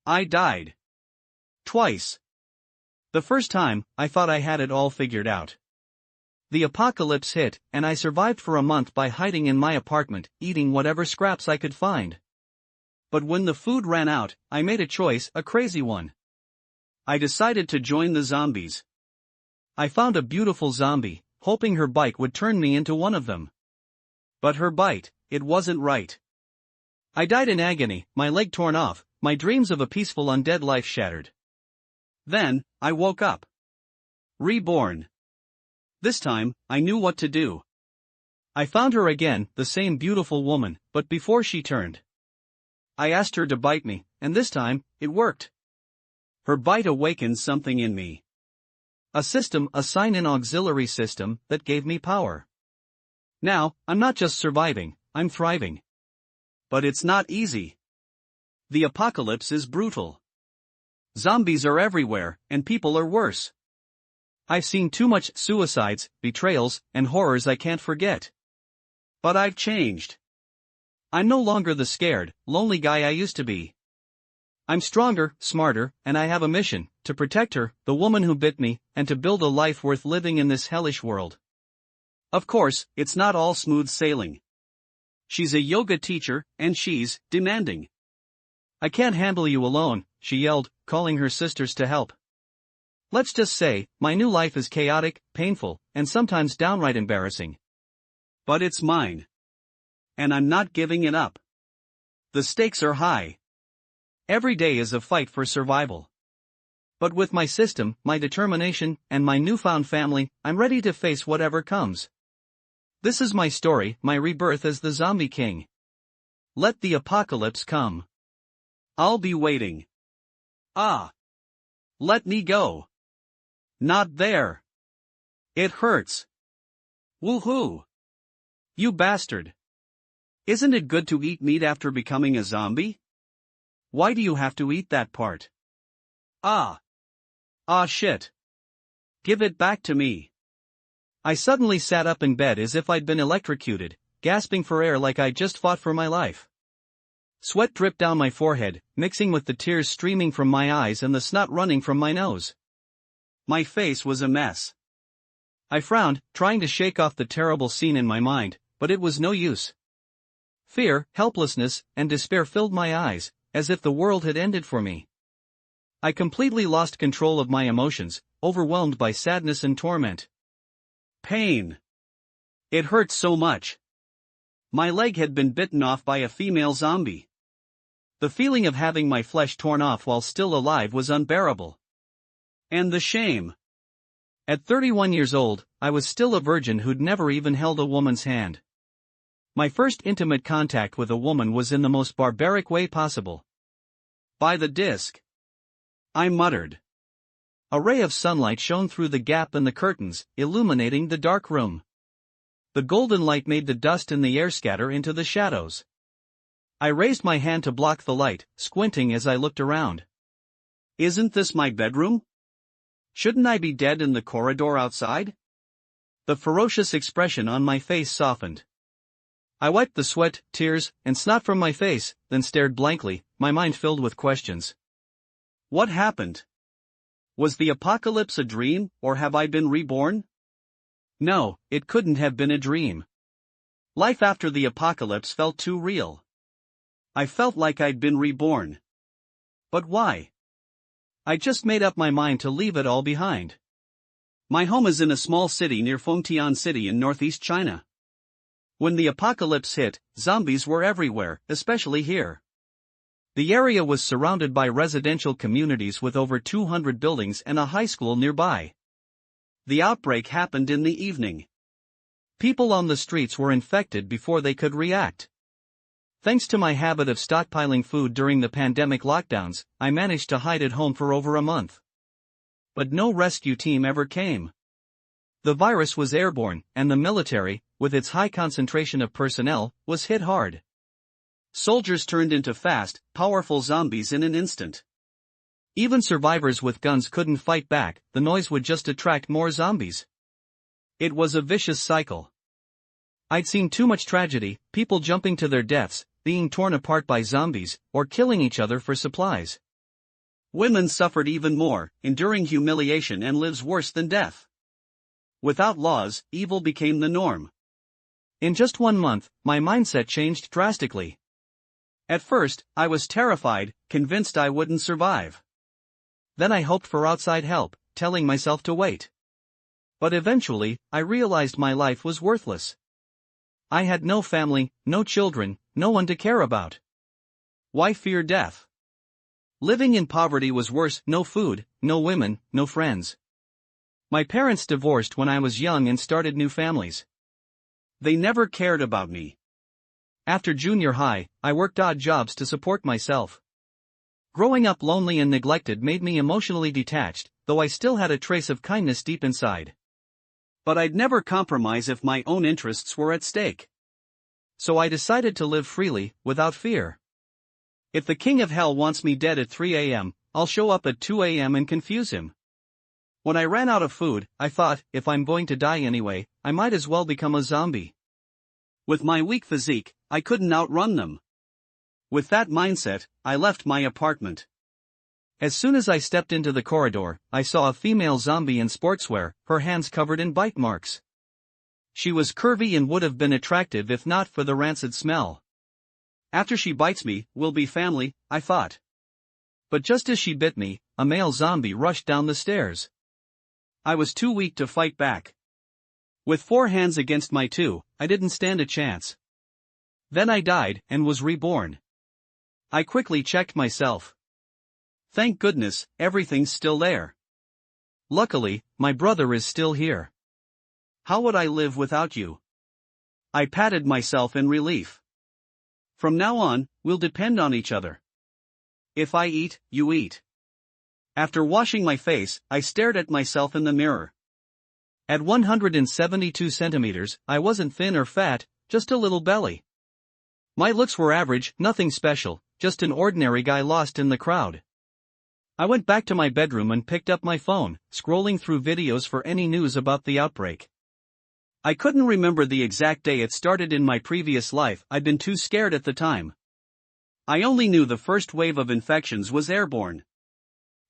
I died. Twice. The first time, I thought I had it all figured out. The apocalypse hit, and I survived for a month by hiding in my apartment, eating whatever scraps I could find. But when the food ran out, I made a choice, a crazy one. I decided to join the zombies. I found a beautiful zombie, hoping her bite would turn me into one of them. But her bite, it wasn't right. I died in agony, my leg torn off, my dreams of a peaceful undead life shattered. Then, I woke up. Reborn. This time, I knew what to do. I found her again, the same beautiful woman, but before she turned. I asked her to bite me, and this time, it worked. Her bite awakened something in me. A system, a sign-in auxiliary system, that gave me power. Now, I'm not just surviving, I'm thriving. But it's not easy. The apocalypse is brutal. Zombies are everywhere, and people are worse. I've seen too much suicides, betrayals, and horrors I can't forget. But I've changed. I'm no longer the scared, lonely guy I used to be. I'm stronger, smarter, and I have a mission, to protect her, the woman who bit me, and to build a life worth living in this hellish world. Of course, it's not all smooth sailing. She's a yoga teacher, and she's demanding. I can't handle you alone, she yelled, calling her sisters to help. Let's just say, my new life is chaotic, painful, and sometimes downright embarrassing. But it's mine. And I'm not giving it up. The stakes are high. Every day is a fight for survival. But with my system, my determination, and my newfound family, I'm ready to face whatever comes. This is my story, my rebirth as the Zombie King. Let the apocalypse come. I'll be waiting. Ah. Let me go. Not there. It hurts. Woohoo. You bastard. Isn't it good to eat meat after becoming a zombie? Why do you have to eat that part? Ah. Ah shit. Give it back to me. I suddenly sat up in bed as if I'd been electrocuted, gasping for air like I'd just fought for my life. Sweat dripped down my forehead, mixing with the tears streaming from my eyes and the snot running from my nose. My face was a mess. I frowned, trying to shake off the terrible scene in my mind, but it was no use. Fear, helplessness, and despair filled my eyes, as if the world had ended for me. I completely lost control of my emotions, overwhelmed by sadness and torment. Pain. It hurt so much. My leg had been bitten off by a female zombie. The feeling of having my flesh torn off while still alive was unbearable. And the shame. At 31 years old, I was still a virgin who'd never even held a woman's hand. My first intimate contact with a woman was in the most barbaric way possible. By the disc. I muttered. A ray of sunlight shone through the gap in the curtains, illuminating the dark room. The golden light made the dust in the air scatter into the shadows. I raised my hand to block the light, squinting as I looked around. Isn't this my bedroom? Shouldn't I be dead in the corridor outside? The ferocious expression on my face softened. I wiped the sweat, tears, and snot from my face, then stared blankly, my mind filled with questions. What happened? Was the apocalypse a dream, or have I been reborn? No, it couldn't have been a dream. Life after the apocalypse felt too real. I felt like I'd been reborn. But why? I just made up my mind to leave it all behind. My home is in a small city near Fengtian City in northeast China. When the apocalypse hit, zombies were everywhere, especially here. The area was surrounded by residential communities with over 200 buildings and a high school nearby. The outbreak happened in the evening. People on the streets were infected before they could react. Thanks to my habit of stockpiling food during the pandemic lockdowns, I managed to hide at home for over a month. But no rescue team ever came. The virus was airborne, and the military, with its high concentration of personnel, was hit hard. Soldiers turned into fast, powerful zombies in an instant. Even survivors with guns couldn't fight back, the noise would just attract more zombies. It was a vicious cycle. I'd seen too much tragedy, people jumping to their deaths, being torn apart by zombies, or killing each other for supplies. Women suffered even more, enduring humiliation and lives worse than death. Without laws, evil became the norm. In just 1 month, my mindset changed drastically. At first, I was terrified, convinced I wouldn't survive. Then I hoped for outside help, telling myself to wait. But eventually, I realized my life was worthless. I had no family, no children, no one to care about. Why fear death? Living in poverty was worse: no food, no women, no friends. My parents divorced when I was young and started new families. They never cared about me. After junior high, I worked odd jobs to support myself. Growing up lonely and neglected made me emotionally detached, though I still had a trace of kindness deep inside. But I'd never compromise if my own interests were at stake. So I decided to live freely, without fear. If the king of hell wants me dead at 3 a.m., I'll show up at 2 a.m. and confuse him. When I ran out of food, I thought, if I'm going to die anyway, I might as well become a zombie. With my weak physique, I couldn't outrun them. With that mindset, I left my apartment. As soon as I stepped into the corridor, I saw a female zombie in sportswear, her hands covered in bite marks. She was curvy and would have been attractive if not for the rancid smell. After she bites me, we'll be family, I thought. But just as she bit me, a male zombie rushed down the stairs. I was too weak to fight back. With 4 hands against my 2, I didn't stand a chance. Then I died, and was reborn. I quickly checked myself. Thank goodness, everything's still there. Luckily, my brother is still here. How would I live without you? I patted myself in relief. From now on, we'll depend on each other. If I eat, you eat. After washing my face, I stared at myself in the mirror. At 172 centimeters, I wasn't thin or fat, just a little belly. My looks were average, nothing special, just an ordinary guy lost in the crowd. I went back to my bedroom and picked up my phone, scrolling through videos for any news about the outbreak. I couldn't remember the exact day it started in my previous life, I'd been too scared at the time. I only knew the first wave of infections was airborne.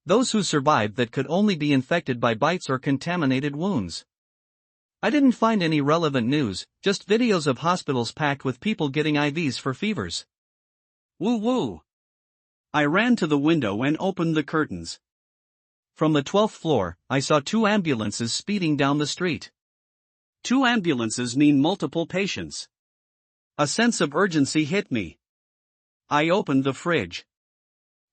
Those who survived that could only be infected by bites or contaminated wounds. I didn't find any relevant news, just videos of hospitals packed with people getting IVs for fevers. Woo woo! I ran to the window and opened the curtains. From the 12th floor, I saw 2 ambulances speeding down the street. 2 ambulances mean multiple patients. A sense of urgency hit me. I opened the fridge.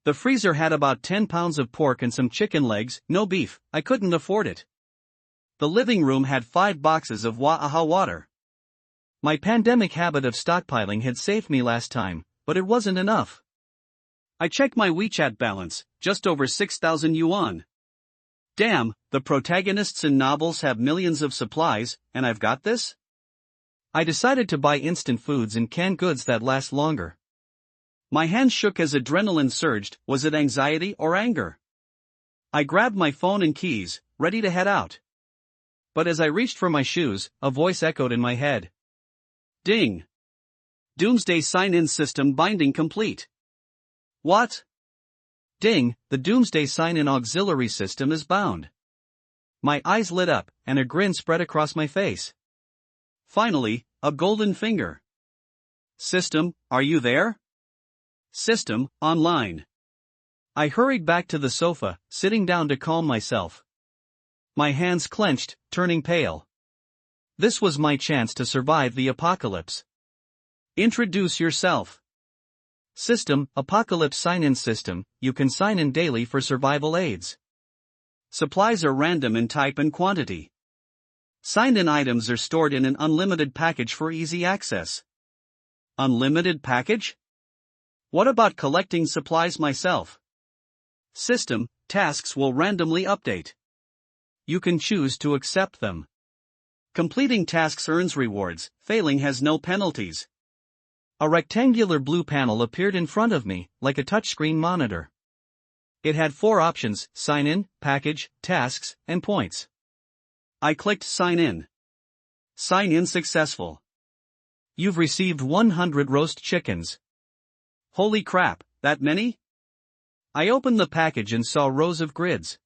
The freezer had about 10 pounds of pork and some chicken legs, no beef, I couldn't afford it. The living room had 5 boxes of Waha water. My pandemic habit of stockpiling had saved me last time, but it wasn't enough. I checked my WeChat balance, just over 6,000 yuan. Damn, the protagonists in novels have millions of supplies, and I've got this? I decided to buy instant foods and canned goods that last longer. My hands shook as adrenaline surged. Was it anxiety or anger? I grabbed my phone and keys, ready to head out. But as I reached for my shoes, a voice echoed in my head. Ding! Doomsday sign-in system binding complete. What? Ding, the Doomsday sign-in auxiliary system is bound. My eyes lit up, and a grin spread across my face. Finally, a golden finger. System, are you there? System, online. I hurried back to the sofa, sitting down to calm myself. My hands clenched, turning pale. This was my chance to survive the apocalypse. Introduce yourself. System, Apocalypse sign-in system, you can sign in daily for survival aids. Supplies are random in type and quantity. Signed-in items are stored in an unlimited package for easy access. Unlimited package? What about collecting supplies myself? System, tasks will randomly update. You can choose to accept them. Completing tasks earns rewards, failing has no penalties. A rectangular blue panel appeared in front of me, like a touchscreen monitor. It had 4 options: sign in, package, tasks, and points. I clicked sign in. Sign in successful. You've received 100 roast chickens. Holy crap, that many? I opened the package and saw rows of grids.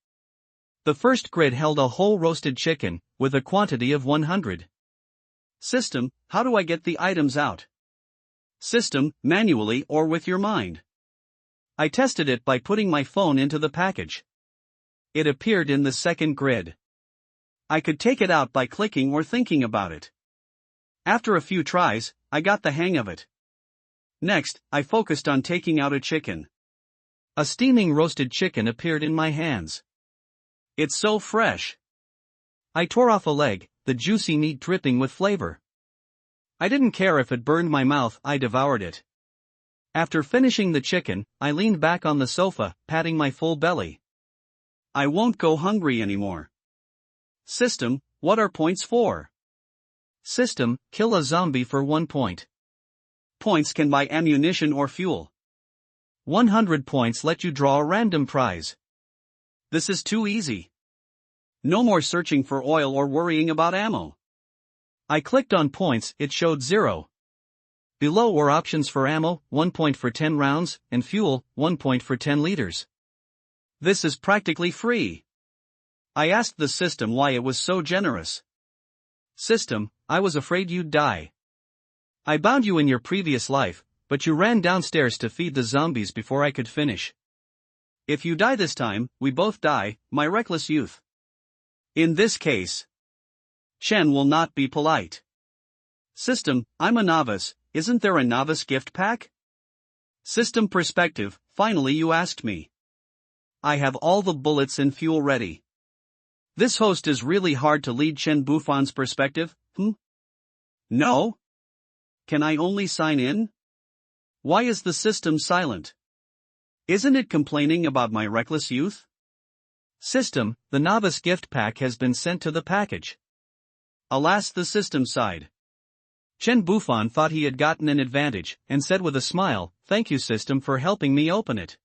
The first grid held a whole roasted chicken, with a quantity of 100. System, how do I get the items out? System, manually or with your mind. I tested it by putting my phone into the package. It appeared in the second grid. I could take it out by clicking or thinking about it. After a few tries, I got the hang of it. Next, I focused on taking out a chicken. A steaming roasted chicken appeared in my hands. It's so fresh. I tore off a leg, the juicy meat dripping with flavor. I didn't care if it burned my mouth, I devoured it. After finishing the chicken, I leaned back on the sofa, patting my full belly. I won't go hungry anymore. System, what are points for? System, kill a zombie for 1 point. Points can buy ammunition or fuel. 100 points let you draw a random prize. This is too easy. No more searching for oil or worrying about ammo. I clicked on points, it showed 0. Below were options for ammo, 1 point for 10 rounds, and fuel, 1 point for 10 liters. This is practically free. I asked the system why it was so generous. System, I was afraid you'd die. I bound you in your previous life, but you ran downstairs to feed the zombies before I could finish. If you die this time, we both die, my reckless youth. In this case, Chen will not be polite. System, I'm a novice, isn't there a novice gift pack? System perspective, finally you asked me. I have all the bullets and fuel ready. This host is really hard to lead Chen Bufan's perspective, No? Can I only sign in? Why is the system silent? Isn't it complaining about my reckless youth? System, the novice gift pack has been sent to the package. Alas, the system sighed. Chen Bufan thought he had gotten an advantage, and said with a smile, thank you system for helping me open it.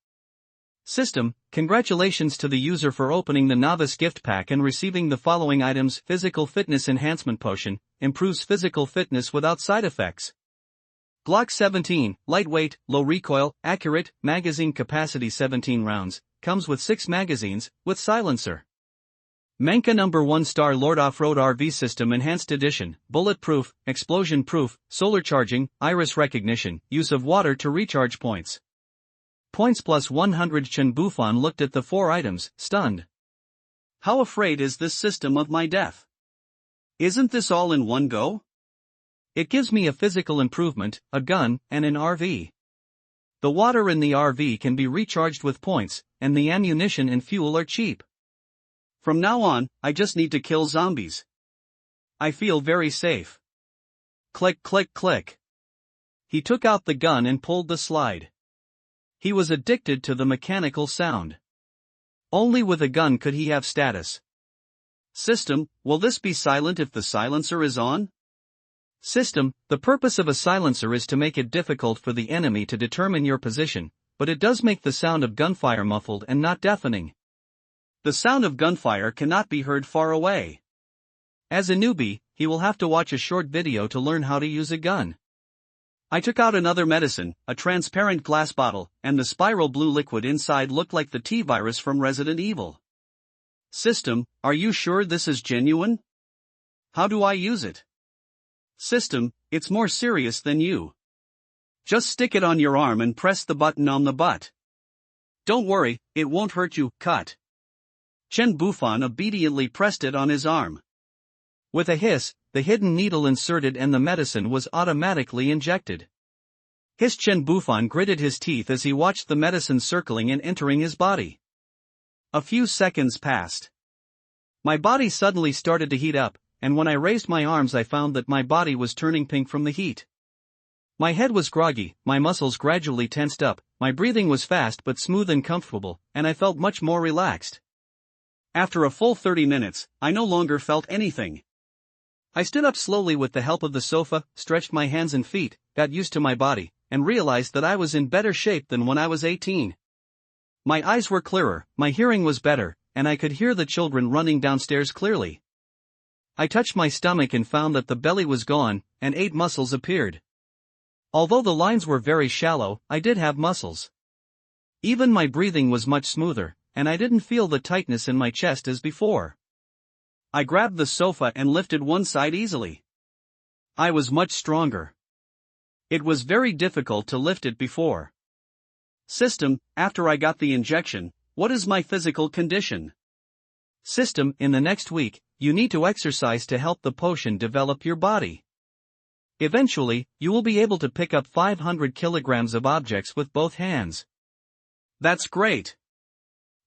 System, congratulations to the user for opening the novice gift pack and receiving the following items. Physical Fitness Enhancement Potion, improves physical fitness without side effects. Glock 17, lightweight, low recoil, accurate, magazine capacity 17 rounds, comes with 6 magazines, with silencer. Manga No. 1 Star Lord Off-Road RV System Enhanced Edition, bulletproof, explosion-proof, solar charging, iris recognition, use of water to recharge points. Points plus 100. Chen Bufan looked at the 4 items, stunned. How afraid is this system of my death? Isn't this all in one go? It gives me a physical improvement, a gun, and an RV. The water in the RV can be recharged with points, and the ammunition and fuel are cheap. From now on, I just need to kill zombies. I feel very safe. Click, click, click. He took out the gun and pulled the slide. He was addicted to the mechanical sound. Only with a gun could he have status. System, will this be silent if the silencer is on? System, the purpose of a silencer is to make it difficult for the enemy to determine your position, but it does make the sound of gunfire muffled and not deafening. The sound of gunfire cannot be heard far away. As a newbie, he will have to watch a short video to learn how to use a gun. I took out another medicine, a transparent glass bottle, and the spiral blue liquid inside looked like the T-virus from Resident Evil. System, are you sure this is genuine? How do I use it? System, it's more serious than you. Just stick it on your arm and press the button on the butt. Don't worry, it won't hurt you. Cut. Chen Bufan obediently pressed it on his arm. With a hiss, the hidden needle inserted and the medicine was automatically injected. Chen Bufan gritted his teeth as he watched the medicine circling and entering his body. A few seconds passed. My body suddenly started to heat up, and when I raised my arms I found that my body was turning pink from the heat. My head was groggy, my muscles gradually tensed up, my breathing was fast but smooth and comfortable, and I felt much more relaxed. After a full 30 minutes, I no longer felt anything. I stood up slowly with the help of the sofa, stretched my hands and feet, got used to my body, and realized that I was in better shape than when I was 18. My eyes were clearer, my hearing was better, and I could hear the children running downstairs clearly. I touched my stomach and found that the belly was gone, and 8 muscles appeared. Although the lines were very shallow, I did have muscles. Even my breathing was much smoother, and I didn't feel the tightness in my chest as before. I grabbed the sofa and lifted one side easily. I was much stronger. It was very difficult to lift it before. System, after I got the injection, what is my physical condition? System, in the next week, you need to exercise to help the potion develop your body. Eventually, you will be able to pick up 500 kilograms of objects with both hands. That's great.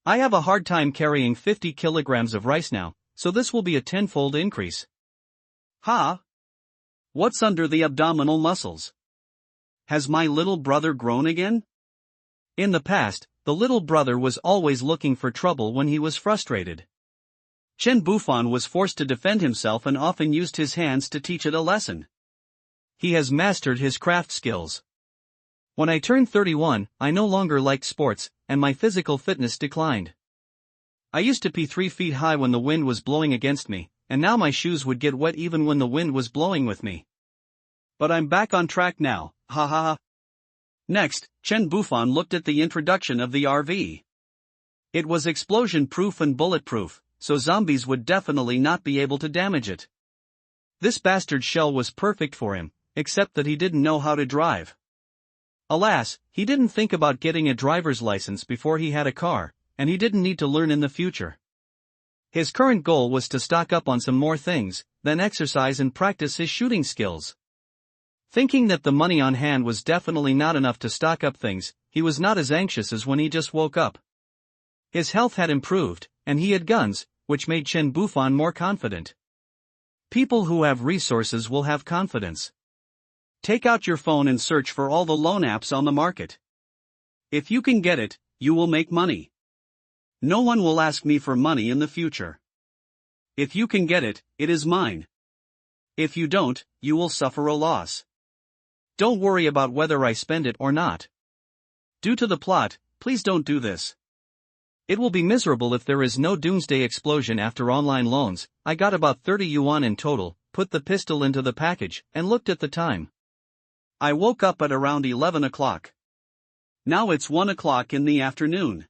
I have a hard time carrying 50 kilograms of rice now, so this will be a tenfold increase. Ha! What's under the abdominal muscles? Has my little brother grown again? In the past, the little brother was always looking for trouble when he was frustrated. Chen Bufan was forced to defend himself and often used his hands to teach it a lesson. He has mastered his craft skills. When I turned 31, I no longer liked sports, and my physical fitness declined. I used to be 3 feet high when the wind was blowing against me, and now my shoes would get wet even when the wind was blowing with me. But I'm back on track now, ha ha ha. Next, Chen Bufan looked at the introduction of the RV. It was explosion-proof and bulletproof, so zombies would definitely not be able to damage it. This bastard shell was perfect for him, except that he didn't know how to drive. Alas, he didn't think about getting a driver's license before he had a car, and he didn't need to learn in the future. His current goal was to stock up on some more things, then exercise and practice his shooting skills. Thinking that the money on hand was definitely not enough to stock up things, he was not as anxious as when he just woke up. His health had improved, and he had guns, which made Chen Bufan more confident. People who have resources will have confidence. Take out your phone and search for all the loan apps on the market. If you can get it, you will make money. No one will ask me for money in the future. If you can get it, it is mine. If you don't, you will suffer a loss. Don't worry about whether I spend it or not. Due to the plot, please don't do this. It will be miserable if there is no doomsday explosion after online loans. I got about 30 yuan in total, put the pistol into the package, and looked at the time. I woke up at around 11 o'clock. Now it's 1 o'clock in the afternoon.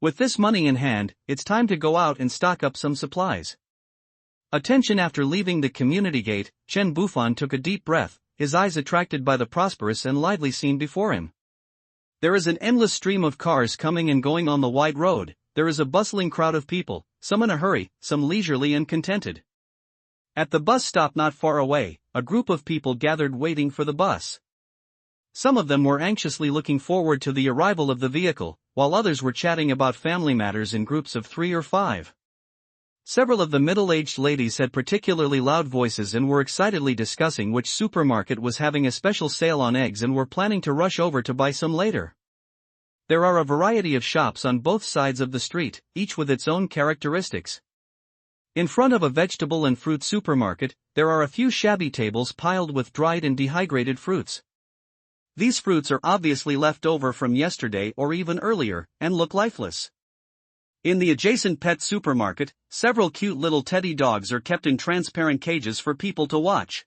With this money in hand, it's time to go out and stock up some supplies. Attention. After leaving the community gate, Chen Bufan took a deep breath, his eyes attracted by the prosperous and lively scene before him. There is an endless stream of cars coming and going on the wide road. There is a bustling crowd of people, some in a hurry, some leisurely and contented. At the bus stop not far away, a group of people gathered waiting for the bus. Some of them were anxiously looking forward to the arrival of the vehicle, while others were chatting about family matters in groups of 3 or 5. Several of the middle-aged ladies had particularly loud voices and were excitedly discussing which supermarket was having a special sale on eggs and were planning to rush over to buy some later. There are a variety of shops on both sides of the street, each with its own characteristics. In front of a vegetable and fruit supermarket, there are a few shabby tables piled with dried and dehydrated fruits. These fruits are obviously left over from yesterday or even earlier, and look lifeless. In the adjacent pet supermarket, several cute little teddy dogs are kept in transparent cages for people to watch.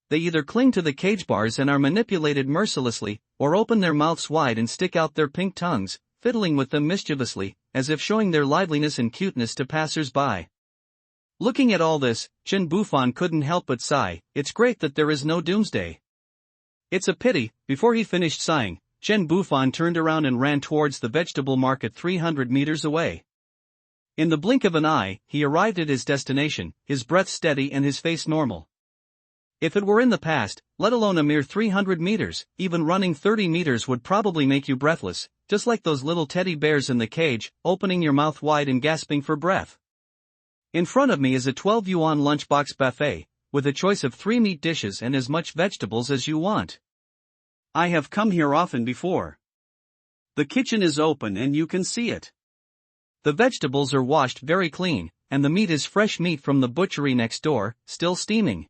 They either cling to the cage bars and are manipulated mercilessly, or open their mouths wide and stick out their pink tongues, fiddling with them mischievously, as if showing their liveliness and cuteness to passers-by. Looking at all this, Chen Bufan couldn't help but sigh. It's great that there is no doomsday. It's a pity. Before he finished sighing, Chen Bufan turned around and ran towards the vegetable market 300 meters away. In the blink of an eye, he arrived at his destination, his breath steady and his face normal. If it were in the past, let alone a mere 300 meters, even running 30 meters would probably make you breathless, just like those little teddy bears in the cage, opening your mouth wide and gasping for breath. In front of me is a 12 yuan lunchbox buffet, with a choice of 3 meat dishes and as much vegetables as you want. I have come here often before. The kitchen is open and you can see it. The vegetables are washed very clean, and the meat is fresh meat from the butchery next door, still steaming.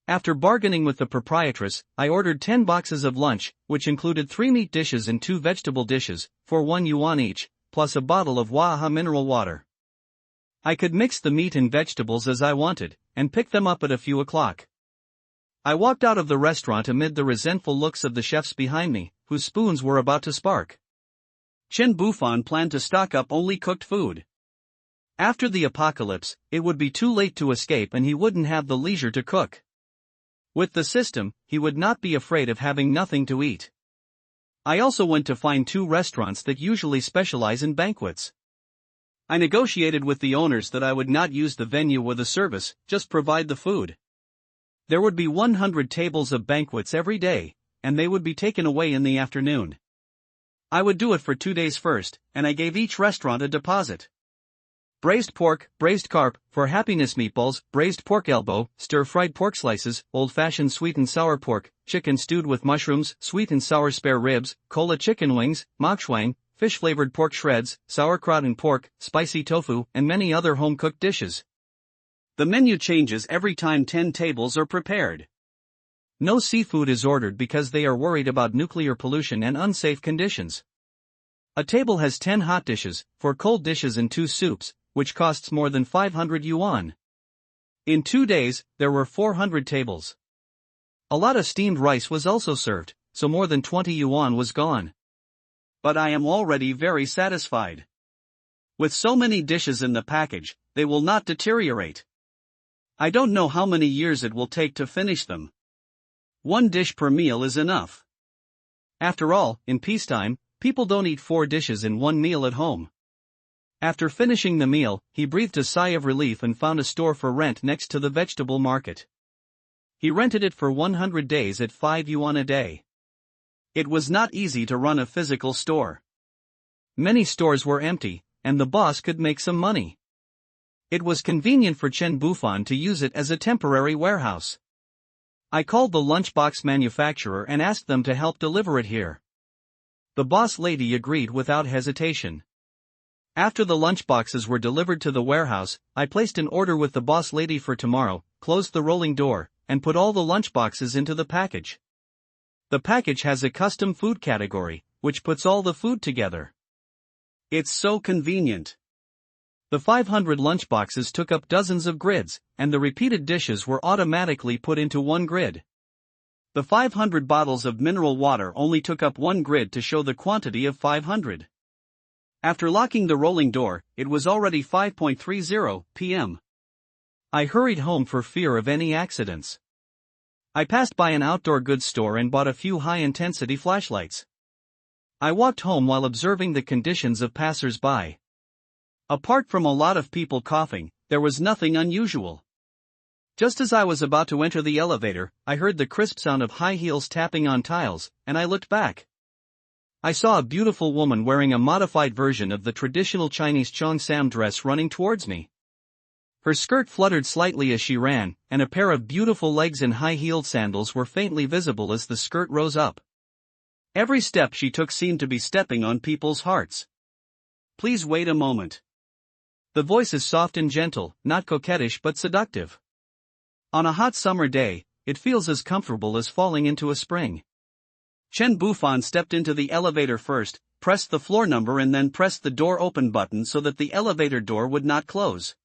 After bargaining with the proprietress, I ordered 10 boxes of lunch, which included 3 meat dishes and 2 vegetable dishes, for 1 yuan each, plus a bottle of Waha mineral water. I could mix the meat and vegetables as I wanted, and pick them up at a few o'clock. I walked out of the restaurant amid the resentful looks of the chefs behind me, whose spoons were about to spark. Chen Bufan planned to stock up only cooked food. After the apocalypse, it would be too late to escape and he wouldn't have the leisure to cook. With the system, he would not be afraid of having nothing to eat. I also went to find 2 restaurants that usually specialize in banquets. I negotiated with the owners that I would not use the venue or the service, just provide the food. There would be 100 tables of banquets every day, and they would be taken away in the afternoon. I would do it for 2 days first, and I gave each restaurant a deposit. Braised pork, braised carp, for happiness meatballs, braised pork elbow, stir-fried pork slices, old-fashioned sweet and sour pork, chicken stewed with mushrooms, sweet and sour spare ribs, cola chicken wings, mockschwang, fish-flavored pork shreds, sauerkraut and pork, spicy tofu, and many other home-cooked dishes. The menu changes every time 10 tables are prepared. No seafood is ordered because they are worried about nuclear pollution and unsafe conditions. A table has 10 hot dishes, 4 cold dishes and 2 soups, which costs more than 500 yuan. In 2 days, there were 400 tables. A lot of steamed rice was also served, so more than 20 yuan was gone. But I am already very satisfied. With so many dishes in the package, they will not deteriorate. I don't know how many years it will take to finish them. 1 dish per meal is enough. After all, in peacetime, people don't eat 4 dishes in 1 meal at home. After finishing the meal, he breathed a sigh of relief and found a store for rent next to the vegetable market. He rented it for 100 days at 5 yuan a day. It was not easy to run a physical store. Many stores were empty, and the boss could make some money. It was convenient for Chen Bufan to use it as a temporary warehouse. I called the lunchbox manufacturer and asked them to help deliver it here. The boss lady agreed without hesitation. After the lunchboxes were delivered to the warehouse, I placed an order with the boss lady for tomorrow, closed the rolling door, and put all the lunchboxes into the package. The package has a custom food category, which puts all the food together. It's so convenient. The 500 lunchboxes took up dozens of grids, and the repeated dishes were automatically put into 1 grid. The 500 bottles of mineral water only took up 1 grid to show the quantity of 500. After locking the rolling door, it was already 5:30 p.m. I hurried home for fear of any accidents. I passed by an outdoor goods store and bought a few high-intensity flashlights. I walked home while observing the conditions of passers-by. Apart from a lot of people coughing, there was nothing unusual. Just as I was about to enter the elevator, I heard the crisp sound of high heels tapping on tiles, and I looked back. I saw a beautiful woman wearing a modified version of the traditional Chinese cheongsam dress running towards me. Her skirt fluttered slightly as she ran, and a pair of beautiful legs in high-heeled sandals were faintly visible as the skirt rose up. Every step she took seemed to be stepping on people's hearts. Please wait a moment. The voice is soft and gentle, not coquettish but seductive. On a hot summer day, it feels as comfortable as falling into a spring. Chen Bufan stepped into the elevator first, pressed the floor number and then pressed the door open button so that the elevator door would not close.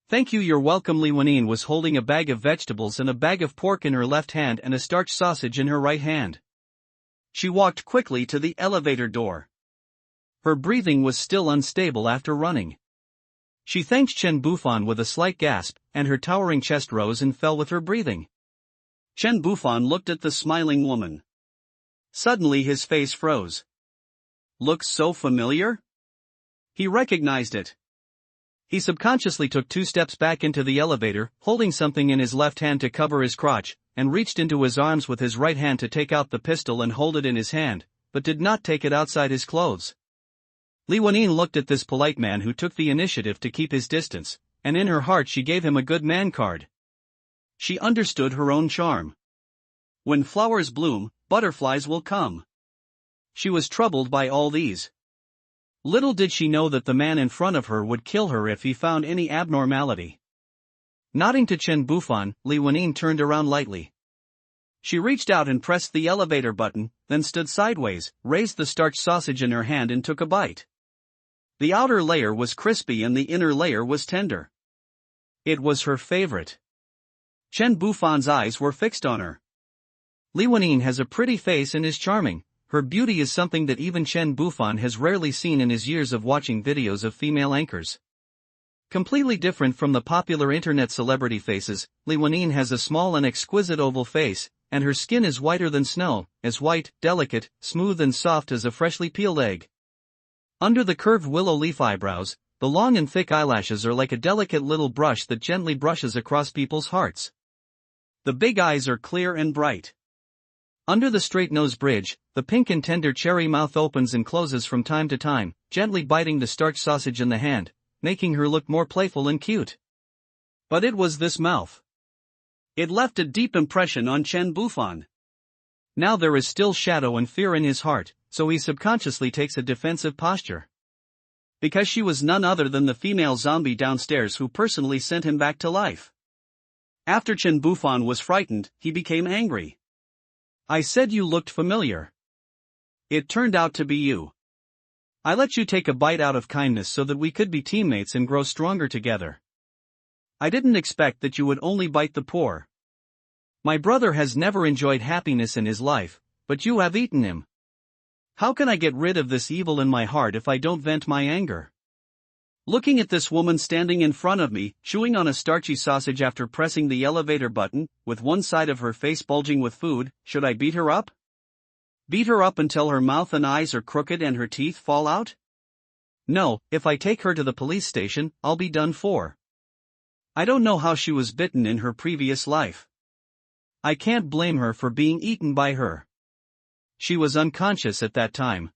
Thank you, you're welcome. Li Wenyin was holding a bag of vegetables and a bag of pork in her left hand and a starch sausage in her right hand. She walked quickly to the elevator door. Her breathing was still unstable after running. She thanked Chen Bufan with a slight gasp, and her towering chest rose and fell with her breathing. Chen Bufan looked at the smiling woman. Suddenly his face froze. Looks so familiar? He recognized it. He subconsciously took 2 steps back into the elevator, holding something in his left hand to cover his crotch, and reached into his arms with his right hand to take out the pistol and hold it in his hand, but did not take it outside his clothes. Li Wenyin looked at this polite man who took the initiative to keep his distance, and in her heart she gave him a good man card. She understood her own charm. When flowers bloom, butterflies will come. She was troubled by all these. Little did she know that the man in front of her would kill her if he found any abnormality. Nodding to Chen Bufan, Li Wenyin turned around lightly. She reached out and pressed the elevator button, then stood sideways, raised the starch sausage in her hand and took a bite. The outer layer was crispy and the inner layer was tender. It was her favorite. Chen Bufan's eyes were fixed on her. Li Wenyin has a pretty face and is charming, her beauty is something that even Chen Bufan has rarely seen in his years of watching videos of female anchors. Completely different from the popular internet celebrity faces, Li Wenyin has a small and exquisite oval face, and her skin is whiter than snow, as white, delicate, smooth and soft as a freshly peeled egg. Under the curved willow leaf eyebrows, the long and thick eyelashes are like a delicate little brush that gently brushes across people's hearts. The big eyes are clear and bright. Under the straight nose bridge, the pink and tender cherry mouth opens and closes from time to time, gently biting the starch sausage in the hand, making her look more playful and cute. But it was this mouth. It left a deep impression on Chen Bufan. Now there is still shadow and fear in his heart, so he subconsciously takes a defensive posture. Because she was none other than the female zombie downstairs who personally sent him back to life. After Chen Bufan was frightened, he became angry. I said you looked familiar. It turned out to be you. I let you take a bite out of kindness so that we could be teammates and grow stronger together. I didn't expect that you would only bite the poor. My brother has never enjoyed happiness in his life, but you have eaten him. How can I get rid of this evil in my heart if I don't vent my anger? Looking at this woman standing in front of me, chewing on a starchy sausage after pressing the elevator button, with one side of her face bulging with food, should I beat her up? Beat her up until her mouth and eyes are crooked and her teeth fall out? No, if I take her to the police station, I'll be done for. I don't know how she was bitten in her previous life. I can't blame her for being eaten by her. She was unconscious at that time.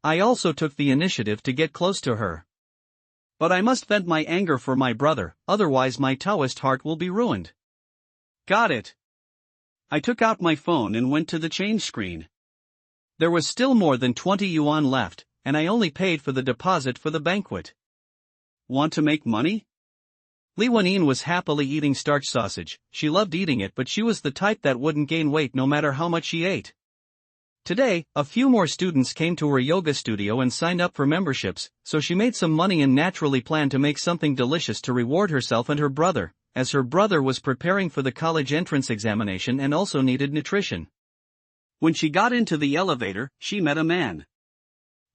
I also took the initiative to get close to her. But I must vent my anger for my brother, otherwise my Taoist heart will be ruined. Got it. I took out my phone and went to the change screen. There was still more than 20 yuan left, and I only paid for the deposit for the banquet. Want to make money? Li Wenyin was happily eating starch sausage. She loved eating it, but she was the type that wouldn't gain weight no matter how much she ate. Today, a few more students came to her yoga studio and signed up for memberships, so she made some money and naturally planned to make something delicious to reward herself and her brother, as her brother was preparing for the college entrance examination and also needed nutrition. When she got into the elevator, she met a man.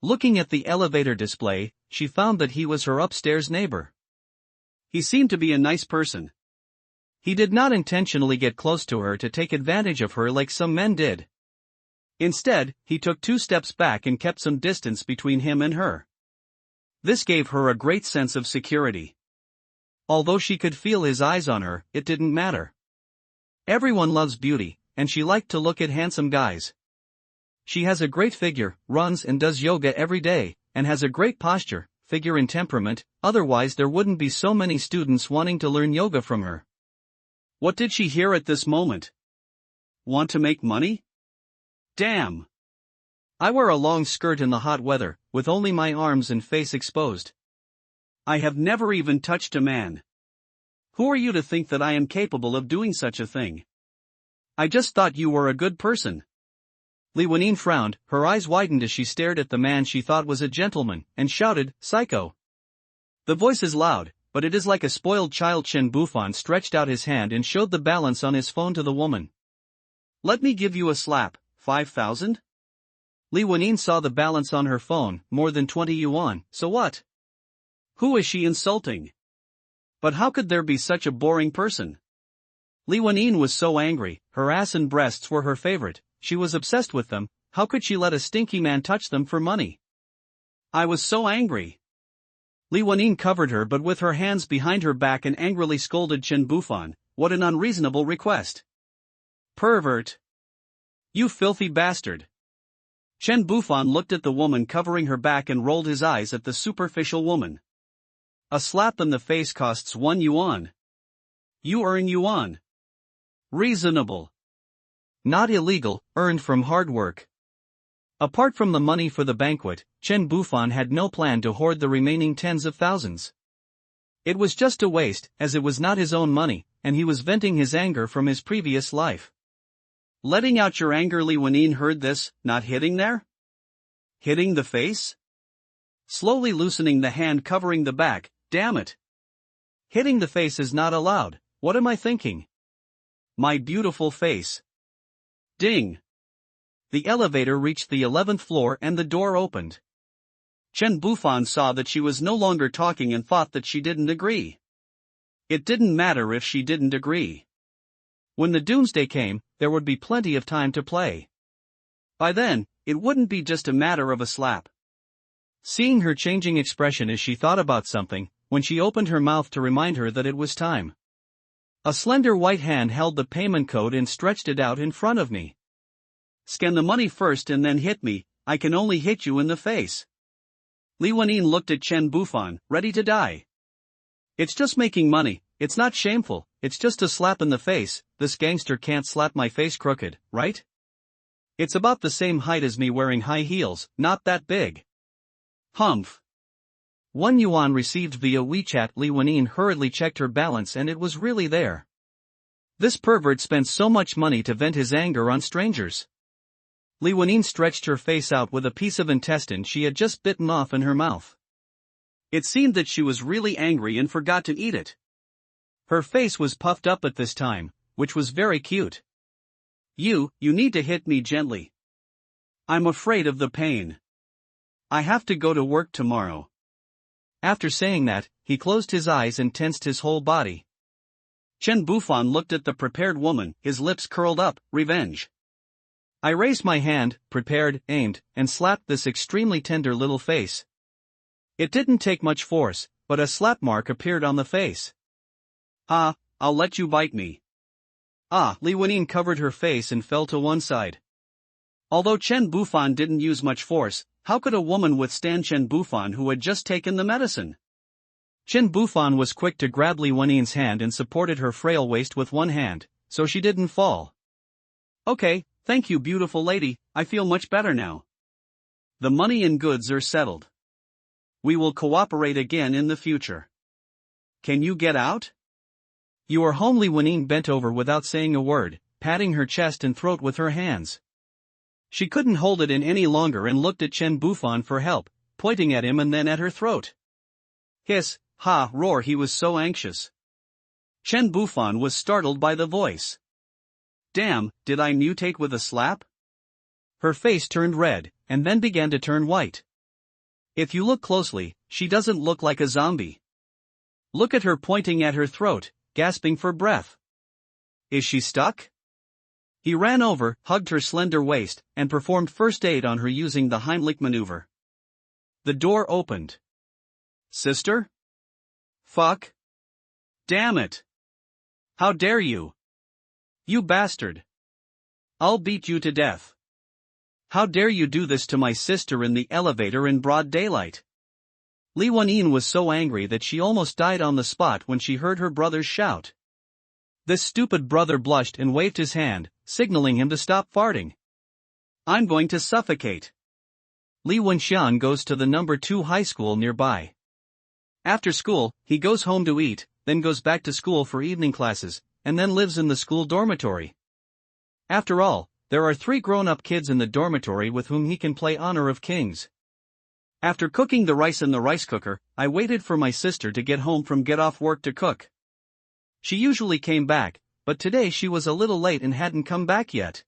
Looking at the elevator display, she found that he was her upstairs neighbor. He seemed to be a nice person. He did not intentionally get close to her to take advantage of her like some men did. Instead, he took 2 steps back and kept some distance between him and her. This gave her a great sense of security. Although she could feel his eyes on her, it didn't matter. Everyone loves beauty, and she liked to look at handsome guys. She has a great figure, runs and does yoga every day, and has a great posture, figure and temperament, otherwise there wouldn't be so many students wanting to learn yoga from her. What did she hear at this moment? Want to make money? Damn! I wear a long skirt in the hot weather, with only my arms and face exposed. I have never even touched a man. Who are you to think that I am capable of doing such a thing? I just thought you were a good person. Li Wenyin frowned, her eyes widened as she stared at the man she thought was a gentleman, and shouted, "Psycho!" The voice is loud, but it is like a spoiled child. Chen Bufan stretched out his hand and showed the balance on his phone to the woman. Let me give you a slap, 5,000? Li Wenyin saw the balance on her phone, more than 20 yuan, so what? Who is she insulting? But how could there be such a boring person? Li Wenyin was so angry, her ass and breasts were her favorite, she was obsessed with them. How could she let a stinky man touch them for money? I was so angry. Li Wenyin covered her but with her hands behind her back and angrily scolded Chen Bufan, what an unreasonable request. Pervert! You filthy bastard! Chen Bufan looked at the woman covering her back and rolled his eyes at the superficial woman. A slap in the face costs 1 yuan. You earn yuan. Reasonable. Not illegal, earned from hard work. Apart from the money for the banquet, Chen Bufan had no plan to hoard the remaining tens of thousands. It was just a waste, as it was not his own money, and he was venting his anger from his previous life. Letting out your anger. Li Wenyin heard this, not hitting there? Hitting the face? Slowly loosening the hand covering the back, damn it. Hitting the face is not allowed, what am I thinking? My beautiful face. Ding. The elevator reached the 11th floor and the door opened. Chen Bufan saw that she was no longer talking and thought that she didn't agree. It didn't matter if she didn't agree. When the doomsday came, there would be plenty of time to play. By then, it wouldn't be just a matter of a slap. Seeing her changing expression as she thought about something, when she opened her mouth to remind her that it was time, a slender white hand held the payment code and stretched it out in front of me. Scan the money first and then hit me, I can only hit you in the face. Li Wenyin looked at Chen Bufan, ready to die. It's just making money, it's not shameful, it's just a slap in the face. This gangster can't slap my face crooked, right? It's about the same height as me wearing high heels, not that big. Humph. 1 yuan received via WeChat. Li Wenyin hurriedly checked her balance and it was really there. This pervert spent so much money to vent his anger on strangers. Li Wenyin stretched her face out with a piece of intestine she had just bitten off in her mouth. It seemed that she was really angry and forgot to eat it. Her face was puffed up at this time, which was very cute. You need to hit me gently. I'm afraid of the pain. I have to go to work tomorrow. After saying that, he closed his eyes and tensed his whole body. Chen Bufan looked at the prepared woman, his lips curled up, revenge. I raised my hand, prepared, aimed, and slapped this extremely tender little face. It didn't take much force, but a slap mark appeared on the face. Ah, I'll let you bite me. Ah, Li Wenyin covered her face and fell to one side. Although Chen Bufan didn't use much force, how could a woman withstand Chen Bufan who had just taken the medicine? Chen Bufan was quick to grab Li Wenyin's hand and supported her frail waist with one hand, so she didn't fall. Okay, thank you beautiful lady, I feel much better now. The money and goods are settled. We will cooperate again in the future. Can you get out? You are home. Li Wenyin bent over without saying a word, patting her chest and throat with her hands. She couldn't hold it in any longer and looked at Chen Bufan for help, pointing at him and then at her throat. Hiss, ha, roar, he was so anxious. Chen Bufan was startled by the voice. Damn, did I mutate with a slap? Her face turned red, and then began to turn white. If you look closely, she doesn't look like a zombie. Look at her pointing at her throat, gasping for breath. Is she stuck? He ran over, hugged her slender waist, and performed first aid on her using the Heimlich maneuver. The door opened. Sister? Fuck. Damn it. How dare you? You bastard. I'll beat you to death. How dare you do this to my sister in the elevator in broad daylight? Li Wenyin was so angry that she almost died on the spot when she heard her brothers shout. This stupid brother blushed and waved his hand, signaling him to stop farting. I'm going to suffocate. Li Wenxian goes to the number 2 high school nearby. After school, he goes home to eat, then goes back to school for evening classes, and then lives in the school dormitory. After all, there are 3 grown-up kids in the dormitory with whom he can play Honor of Kings. After cooking the rice in the rice cooker, I waited for my sister to get home from get off work to cook. She usually came back, but today she was a little late and hadn't come back yet.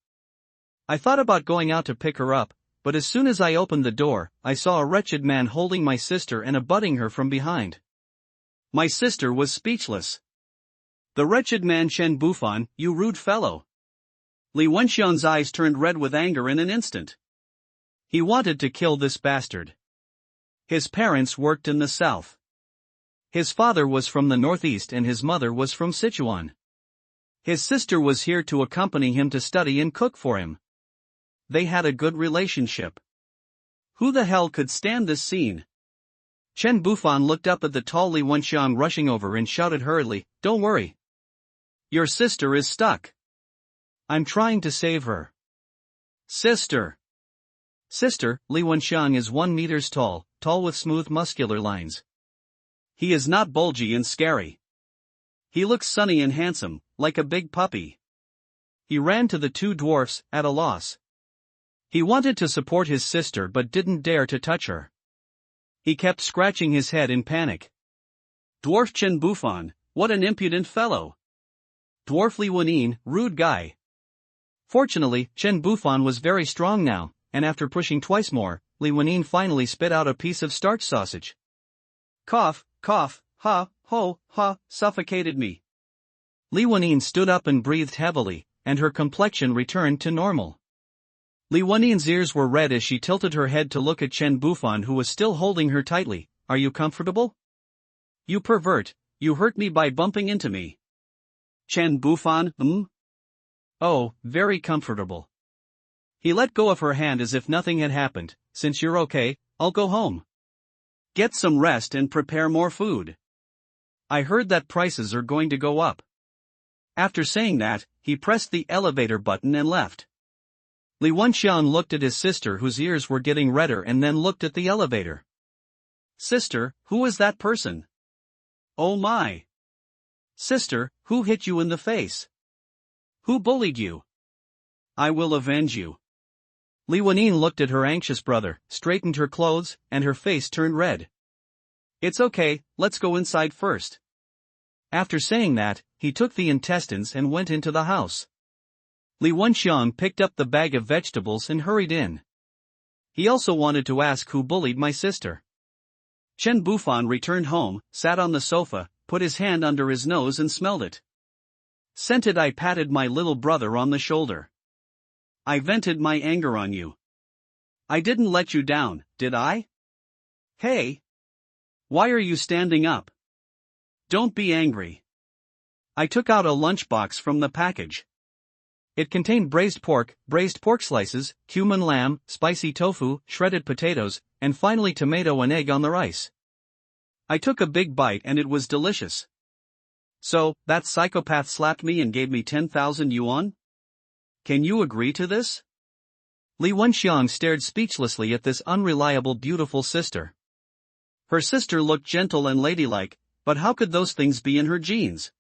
I thought about going out to pick her up, but as soon as I opened the door, I saw a wretched man holding my sister and abutting her from behind. My sister was speechless. The wretched man, Chen Bufan, you rude fellow. Li Wenxian's eyes turned red with anger in an instant. He wanted to kill this bastard. His parents worked in the south. His father was from the northeast and his mother was from Sichuan. His sister was here to accompany him to study and cook for him. They had a good relationship. Who the hell could stand this scene? Chen Bufan looked up at the tall Li Wenxian rushing over and shouted hurriedly, Don't worry. Your sister is stuck. I'm trying to save her. Sister. Sister, Li Wenxian is 1 meter tall with smooth muscular lines. He is not bulgy and scary. He looks sunny and handsome, like a big puppy. He ran to the 2 dwarfs, at a loss. He wanted to support his sister but didn't dare to touch her. He kept scratching his head in panic. Dwarf Chen Bufan, what an impudent fellow. Dwarf Li Wenyin, rude guy. Fortunately, Chen Bufan was very strong now, and after pushing twice more, Li Wenyin finally spit out a piece of starch sausage. Cough, cough, ha, ho, ha, suffocated me. Li Wenyin stood up and breathed heavily, and her complexion returned to normal. Li Wenyin's ears were red as she tilted her head to look at Chen Bufan, who was still holding her tightly. Are you comfortable? You pervert, you hurt me by bumping into me. Chen Bufan, Oh, very comfortable. He let go of her hand as if nothing had happened. Since you're okay, I'll go home. Get some rest and prepare more food. I heard that prices are going to go up. After saying that, he pressed the elevator button and left. Li Wenxian looked at his sister, whose ears were getting redder, and then looked at the elevator. Sister, who is that person? Oh my. Sister, who hit you in the face? Who bullied you? I will avenge you. Li Wenyin looked at her anxious brother, straightened her clothes, and her face turned red. It's okay, let's go inside first. After saying that, he took the intestines and went into the house. Li Wenxian picked up the bag of vegetables and hurried in. He also wanted to ask who bullied my sister. Chen Bufan returned home, sat on the sofa, put his hand under his nose and smelled it. Scented, I patted my little brother on the shoulder. I vented my anger on you. I didn't let you down, did I? Hey! Why are you standing up? Don't be angry. I took out a lunchbox from the package. It contained braised pork slices, cumin lamb, spicy tofu, shredded potatoes, and finally tomato and egg on the rice. I took a big bite and it was delicious. So, that psychopath slapped me and gave me 10,000 yuan? Can you agree to this? Li Wenxiang stared speechlessly at this unreliable beautiful sister. Her sister looked gentle and ladylike, but how could those things be in her genes?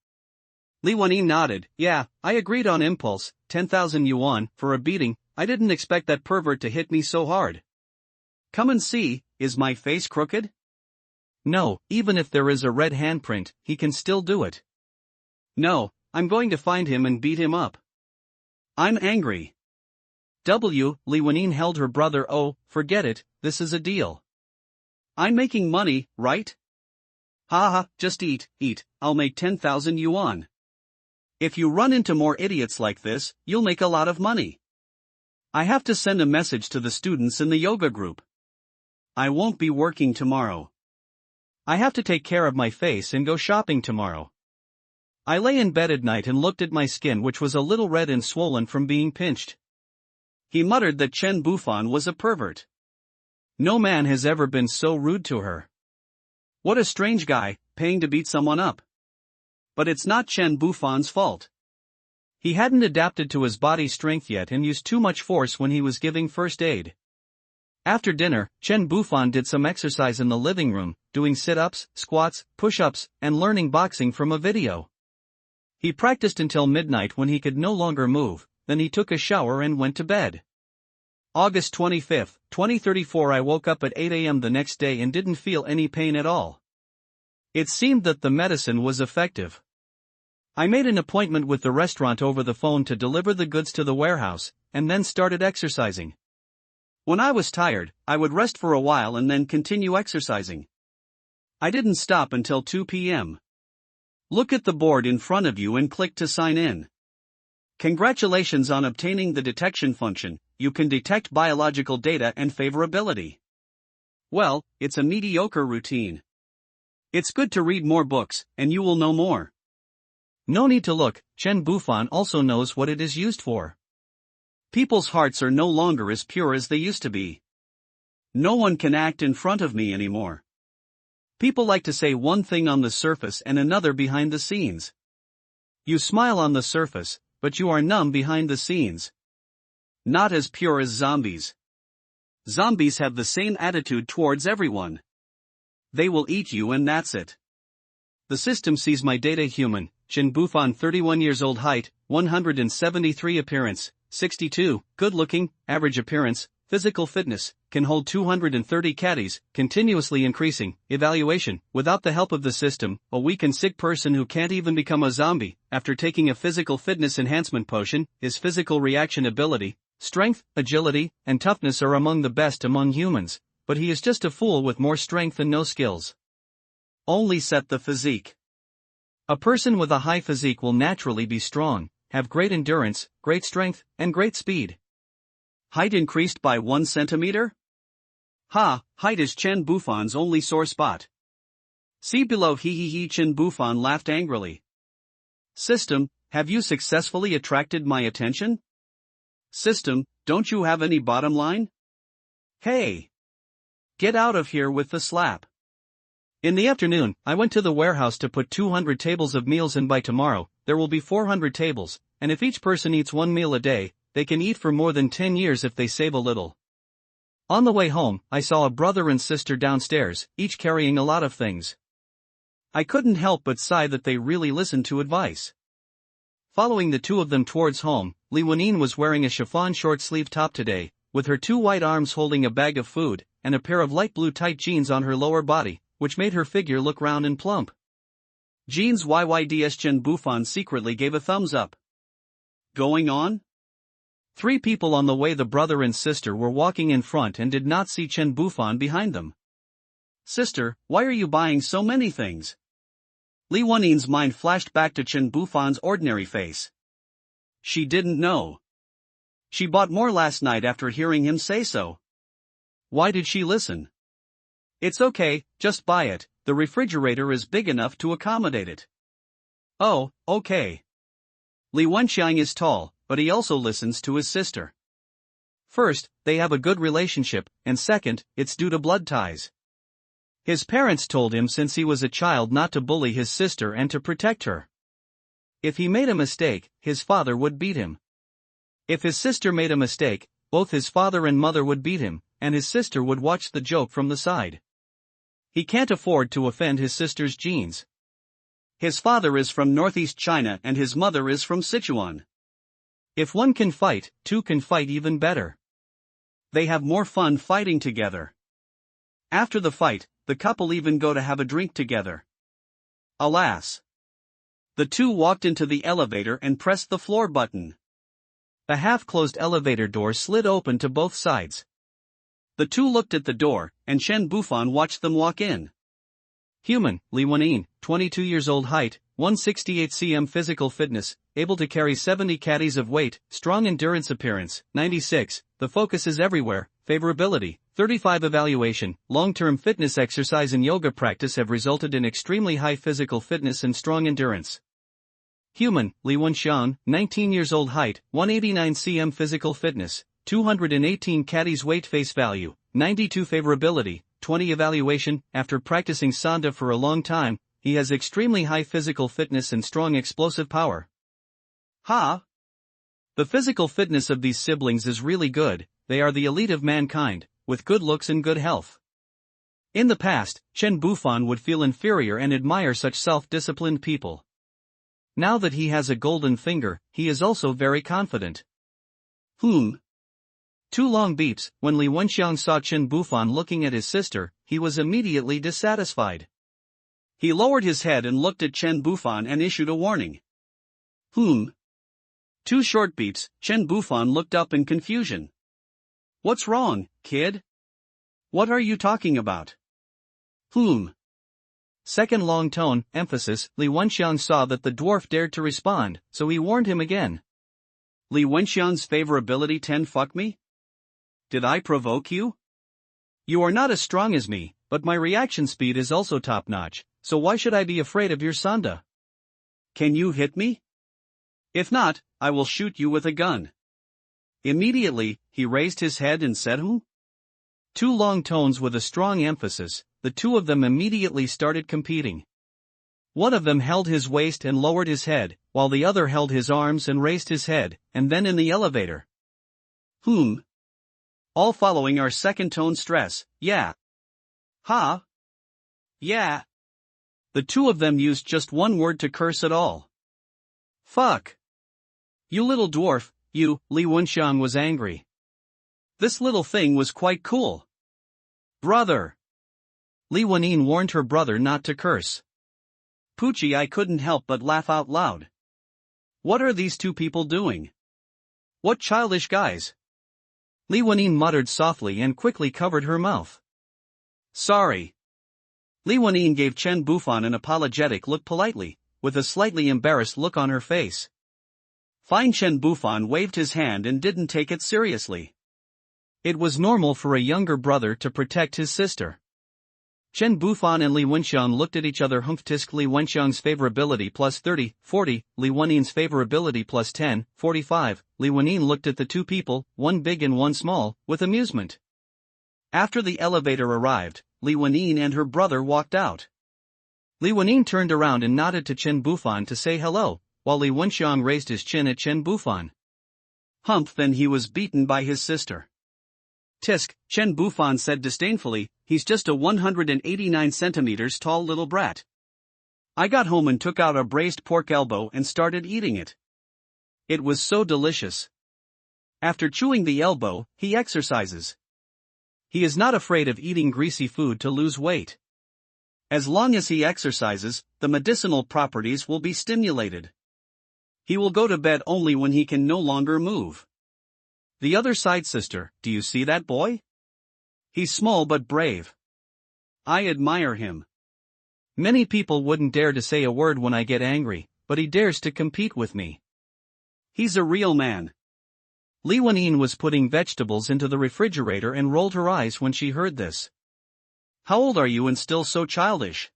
Li Wenyi nodded. Yeah, I agreed on impulse, 10,000 yuan, for a beating. I didn't expect that pervert to hit me so hard. Come and see, is my face crooked? No, even if there is a red handprint, he can still do it. No, I'm going to find him and beat him up. I'm angry. Li Wenyin held her brother. Oh, forget it, this is a deal. I'm making money, right? Haha, just eat, I'll make 10,000 yuan. If you run into more idiots like this, you'll make a lot of money. I have to send a message to the students in the yoga group. I won't be working tomorrow. I have to take care of my face and go shopping tomorrow. I lay in bed at night and looked at my skin, which was a little red and swollen from being pinched. He muttered that Chen Bufan was a pervert. No man has ever been so rude to her. What a strange guy, paying to beat someone up. But it's not Chen Bufan's fault. He hadn't adapted to his body strength yet and used too much force when he was giving first aid. After dinner, Chen Bufan did some exercise in the living room, doing sit-ups, squats, push-ups, and learning boxing from a video. He practiced until midnight when he could no longer move, then he took a shower and went to bed. August 25, 2034. I woke up at 8 a.m. the next day and didn't feel any pain at all. It seemed that the medicine was effective. I made an appointment with the restaurant over the phone to deliver the goods to the warehouse, and then started exercising. When I was tired, I would rest for a while and then continue exercising. I didn't stop until 2 p.m. Look at the board in front of you and click to sign in. Congratulations on obtaining the detection function. You can detect biological data and favorability. Well, it's a mediocre routine. It's good to read more books, and you will know more. No need to look, Chen Bufan also knows what it is used for. People's hearts are no longer as pure as they used to be. No one can act in front of me anymore. People like to say one thing on the surface and another behind the scenes. You smile on the surface, but you are numb behind the scenes. Not as pure as zombies. Zombies have the same attitude towards everyone. They will eat you and that's it. The system sees my data. Human, Chen Bufan, 31 years old, height, 173, appearance, 62, good looking, average appearance, physical fitness, can hold 230 caddies, continuously increasing. Evaluation: without the help of the system, a weak and sick person who can't even become a zombie, after taking a physical fitness enhancement potion, his physical reaction ability, strength, agility, and toughness are among the best among humans, but he is just a fool with more strength and no skills. Only set the physique. A person with a high physique will naturally be strong, have great endurance, great strength, and great speed. Height increased by 1 centimeter? Ha, height is Chen Buffan's only sore spot. See below. Chen Buffan laughed angrily. System, have you successfully attracted my attention? System, don't you have any bottom line? Hey! Get out of here with the slap. In the afternoon, I went to the warehouse to put 200 tables of meals in. By tomorrow, there will be 400 tables, and if each person eats 1 meal a day, they can eat for more than 10 years if they save a little. On the way home, I saw a brother and sister downstairs, each carrying a lot of things. I couldn't help but sigh that they really listened to advice. Following the two of them towards home, Li Wenyin was wearing a chiffon short-sleeve top today, with her 2 white arms holding a bag of food, and a pair of light blue tight jeans on her lower body, which made her figure look round and plump. Jeans YYDS. Chen Buffan secretly gave a thumbs up. Going on? 3 people on the way. The brother and sister were walking in front and did not see Chen Buffan behind them. Sister, why are you buying so many things? Li Wenyin's mind flashed back to Chen Buffan's ordinary face. She didn't know. She bought more last night after hearing him say so. Why did she listen? It's okay, just buy it, the refrigerator is big enough to accommodate it. Oh, okay. Li Wenxiang is tall, but he also listens to his sister. First, they have a good relationship, and second, it's due to blood ties. His parents told him since he was a child not to bully his sister and to protect her. If he made a mistake, his father would beat him. If his sister made a mistake, both his father and mother would beat him, and his sister would watch the joke from the side. He can't afford to offend his sister's genes. His father is from northeast China and his mother is from Sichuan. If one can fight, 2 can fight even better. They have more fun fighting together. After the fight, the couple even go to have a drink together. Alas! The 2 walked into the elevator and pressed the floor button. The half-closed elevator door slid open to both sides. The 2 looked at the door, and Chen Buffan watched them walk in. Human, Li Wenyin, 22 years old, height, 168 cm, physical fitness, able to carry 70 caddies of weight, strong endurance, appearance, 96, the focus is everywhere, favorability, 35. Evaluation: long-term fitness exercise and yoga practice have resulted in extremely high physical fitness and strong endurance. Human, Li Wenxiang, 19 years old, height, 189 cm, physical fitness, 218 caddies weight, face value, 92. Favorability, 20. Evaluation: after practicing Sanda for a long time, he has extremely high physical fitness and strong explosive power. Ha! The physical fitness of these siblings is really good, they are the elite of mankind, with good looks and good health. In the past, Chen Buffan would feel inferior and admire such self-disciplined people. Now that he has a golden finger, he is also very confident. 2 long beeps. When Li Wenxiang saw Chen Buffan looking at his sister, he was immediately dissatisfied. He lowered his head and looked at Chen Buffan and issued a warning. 2 short beeps. Chen Buffan looked up in confusion. What's wrong, kid? What are you talking about? Second long tone, emphasis. Li Wenxiang saw that the dwarf dared to respond, so he warned him again. Li Wenxiang's favorability 10. Fuck me? Did I provoke you? You are not as strong as me, but my reaction speed is also top-notch, so why should I be afraid of your Sanda? Can you hit me? If not, I will shoot you with a gun. Immediately, he raised his head and said 2 long tones with a strong emphasis. The 2 of them immediately started competing. One of them held his waist and lowered his head, while the other held his arms and raised his head, and then in the elevator. All following our second tone stress, yeah. Ha. Yeah. The 2 of them used just one word to curse at all. Fuck. You little dwarf, you. Li Wenxiang was angry. This little thing was quite cool. Brother! Li Wenyin warned her brother not to curse. Poochie, I couldn't help but laugh out loud. What are these two people doing? What childish guys? Li Wenyin muttered softly and quickly covered her mouth. Sorry. Li Wenyin gave Chen Bufan an apologetic look politely, with a slightly embarrassed look on her face. Fine. Chen Bufan waved his hand and didn't take it seriously. It was normal for a younger brother to protect his sister. Chen Bufan and Li Wenxiang looked at each other. Tisk Li Wenxiang's favorability plus 30, 40, Li Wenyin's favorability plus 10, 45. Li Wenyin looked at the two people, one big and one small, with amusement. After the elevator arrived, Li Wenyin and her brother walked out. Li Wenyin turned around and nodded to Chen Bufan to say hello, while Li Wenxiang raised his chin at Chen Bufan. Then he was beaten by his sister. Tisk, Chen Bufan said disdainfully, he's just a 189 centimeters tall little brat. I got home and took out a braised pork elbow and started eating it. It was so delicious. After chewing the elbow, he exercises. He is not afraid of eating greasy food to lose weight. As long as he exercises, the medicinal properties will be stimulated. He will go to bed only when he can no longer move. The other side, sister, do you see that boy? He's small but brave. I admire him. Many people wouldn't dare to say a word when I get angry, but he dares to compete with me. He's a real man. Li Wenyin was putting vegetables into the refrigerator and rolled her eyes when she heard this. How old are you and still so childish?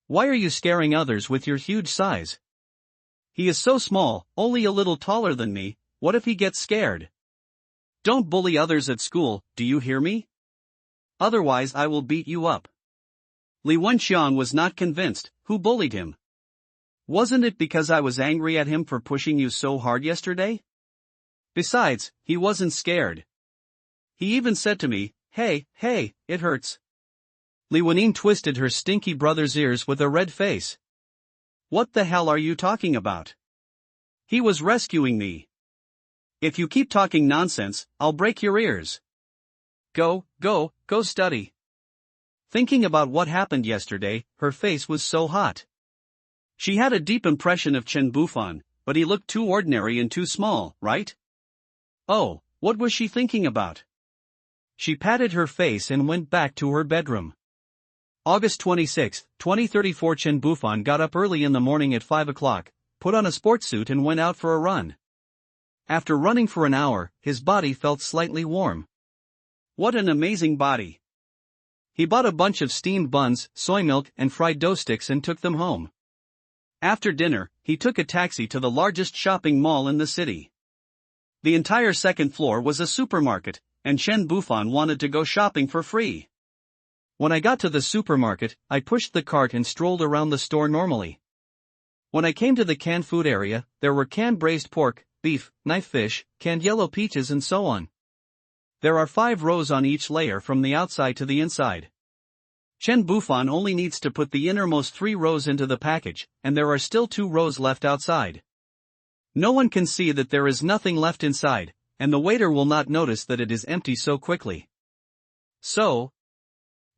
Why are you scaring others with your huge size? He is so small, only a little taller than me. What if he gets scared? Don't bully others at school, do you hear me? Otherwise I will beat you up. Li Wenxiang was not convinced. Who bullied him? Wasn't it because I was angry at him for pushing you so hard yesterday? Besides, he wasn't scared. He even said to me, hey, it hurts. Li Wenyin twisted her stinky brother's ears with a red face. What the hell are you talking about? He was rescuing me. If you keep talking nonsense, I'll break your ears. Go study. Thinking about what happened yesterday, her face was so hot. She had a deep impression of Chen Bufan, but he looked too ordinary and too small, right? Oh, what was she thinking about? She patted her face and went back to her bedroom. August 26, 2034. Chen Bufan got up early in the morning at 5 o'clock, put on a sports suit and went out for a run. After running for an hour, his body felt slightly warm. What an amazing body! He bought a bunch of steamed buns, soy milk, and fried dough sticks and took them home. After dinner, he took a taxi to the largest shopping mall in the city. The entire second floor was a supermarket, and Chen Bufan wanted to go shopping for free. When I got to the supermarket, I pushed the cart and strolled around the store normally. When I came to the canned food area, there were canned braised pork, beef, knife fish, canned yellow peaches and so on. There are 5 rows on each layer from the outside to the inside. Chen Bufan only needs to put the innermost 3 rows into the package, and there are still 2 rows left outside. No one can see that there is nothing left inside, and the waiter will not notice that it is empty so quickly. So,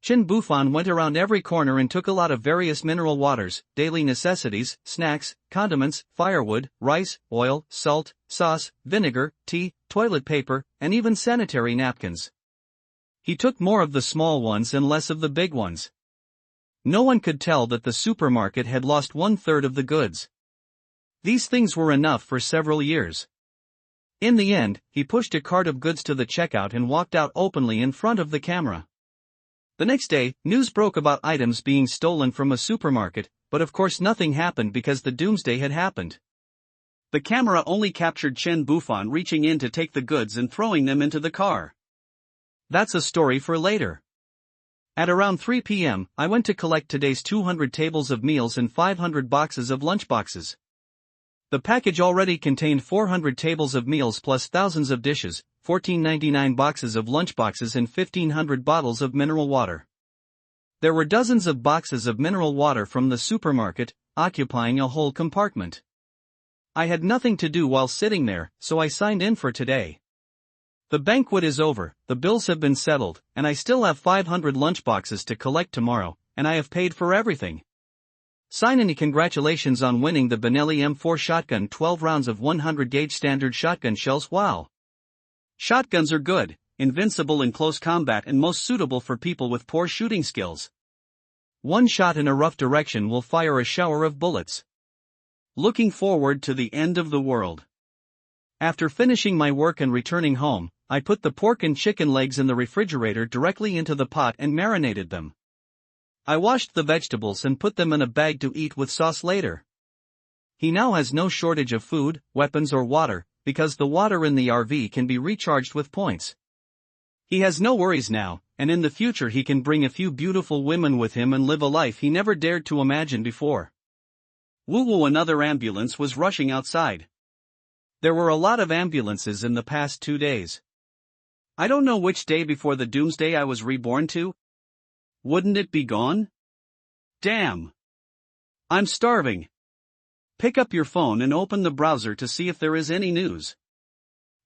Chen Bufan went around every corner and took a lot of various mineral waters, daily necessities, snacks, condiments, firewood, rice, oil, salt, sauce, vinegar, tea, toilet paper, and even sanitary napkins. He took more of the small ones and less of the big ones. No one could tell that the supermarket had lost 1/3 of the goods. These things were enough for several years. In the end, he pushed a cart of goods to the checkout and walked out openly in front of the camera. The next day, news broke about items being stolen from a supermarket, but of course nothing happened because the doomsday had happened. The camera only captured Chen Bufan reaching in to take the goods and throwing them into the car. That's a story for later. At around 3 p.m., I went to collect today's 200 tables of meals and 500 boxes of lunchboxes. The package already contained 400 tables of meals plus thousands of dishes, 1499 boxes of lunchboxes and 1500 bottles of mineral water. There were dozens of boxes of mineral water from the supermarket, occupying a whole compartment. I had nothing to do while sitting there, so I signed in for today. The banquet is over, the bills have been settled, and I still have 500 lunchboxes to collect tomorrow, and I have paid for everything. Signani, congratulations on winning the Benelli M4 shotgun, 12 rounds of 100 gauge standard shotgun shells. Wow! Shotguns are good, invincible in close combat and most suitable for people with poor shooting skills. One shot in a rough direction will fire a shower of bullets. Looking forward to the end of the world. After finishing my work and returning home, I put the pork and chicken legs in the refrigerator directly into the pot and marinated them. I washed the vegetables and put them in a bag to eat with sauce later. He now has no shortage of food, weapons or water, because the water in the RV can be recharged with points. He has no worries now, and in the future he can bring a few beautiful women with him and live a life he never dared to imagine before. Woo-woo, another ambulance was rushing outside. There were a lot of ambulances in the past 2 days. I don't know which day before the doomsday I was reborn to. Wouldn't it be gone? Damn. I'm starving. Pick up your phone and open the browser to see if there is any news.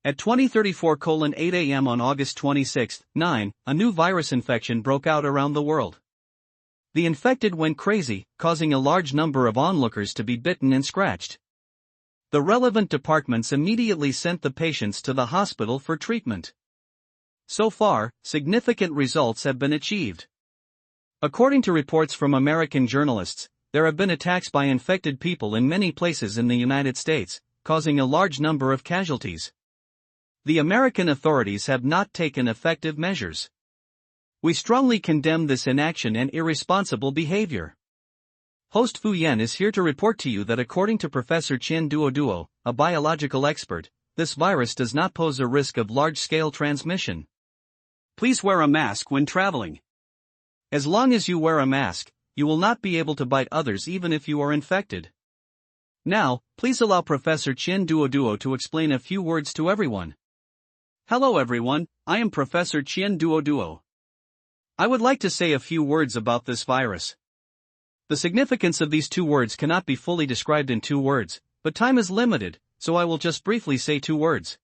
At 20:34:8 a.m. on August 26, a new virus infection broke out around the world. The infected went crazy, causing a large number of onlookers to be bitten and scratched. The relevant departments immediately sent the patients to the hospital for treatment. So far, significant results have been achieved. According to reports from American journalists, there have been attacks by infected people in many places in the United States, causing a large number of casualties. The American authorities have not taken effective measures. We strongly condemn this inaction and irresponsible behavior. Host Fu Yen is here to report to you that according to Professor Chen Duoduo, a biological expert, this virus does not pose a risk of large-scale transmission. Please wear a mask when traveling. As long as you wear a mask, you will not be able to bite others even if you are infected. Now, please allow Professor Chen Duoduo to explain a few words to everyone. Hello everyone, I am Professor Chen Duoduo. I would like to say a few words about this virus. The significance of these 2 words cannot be fully described in 2 words, but time is limited, so I will just briefly say 2 words.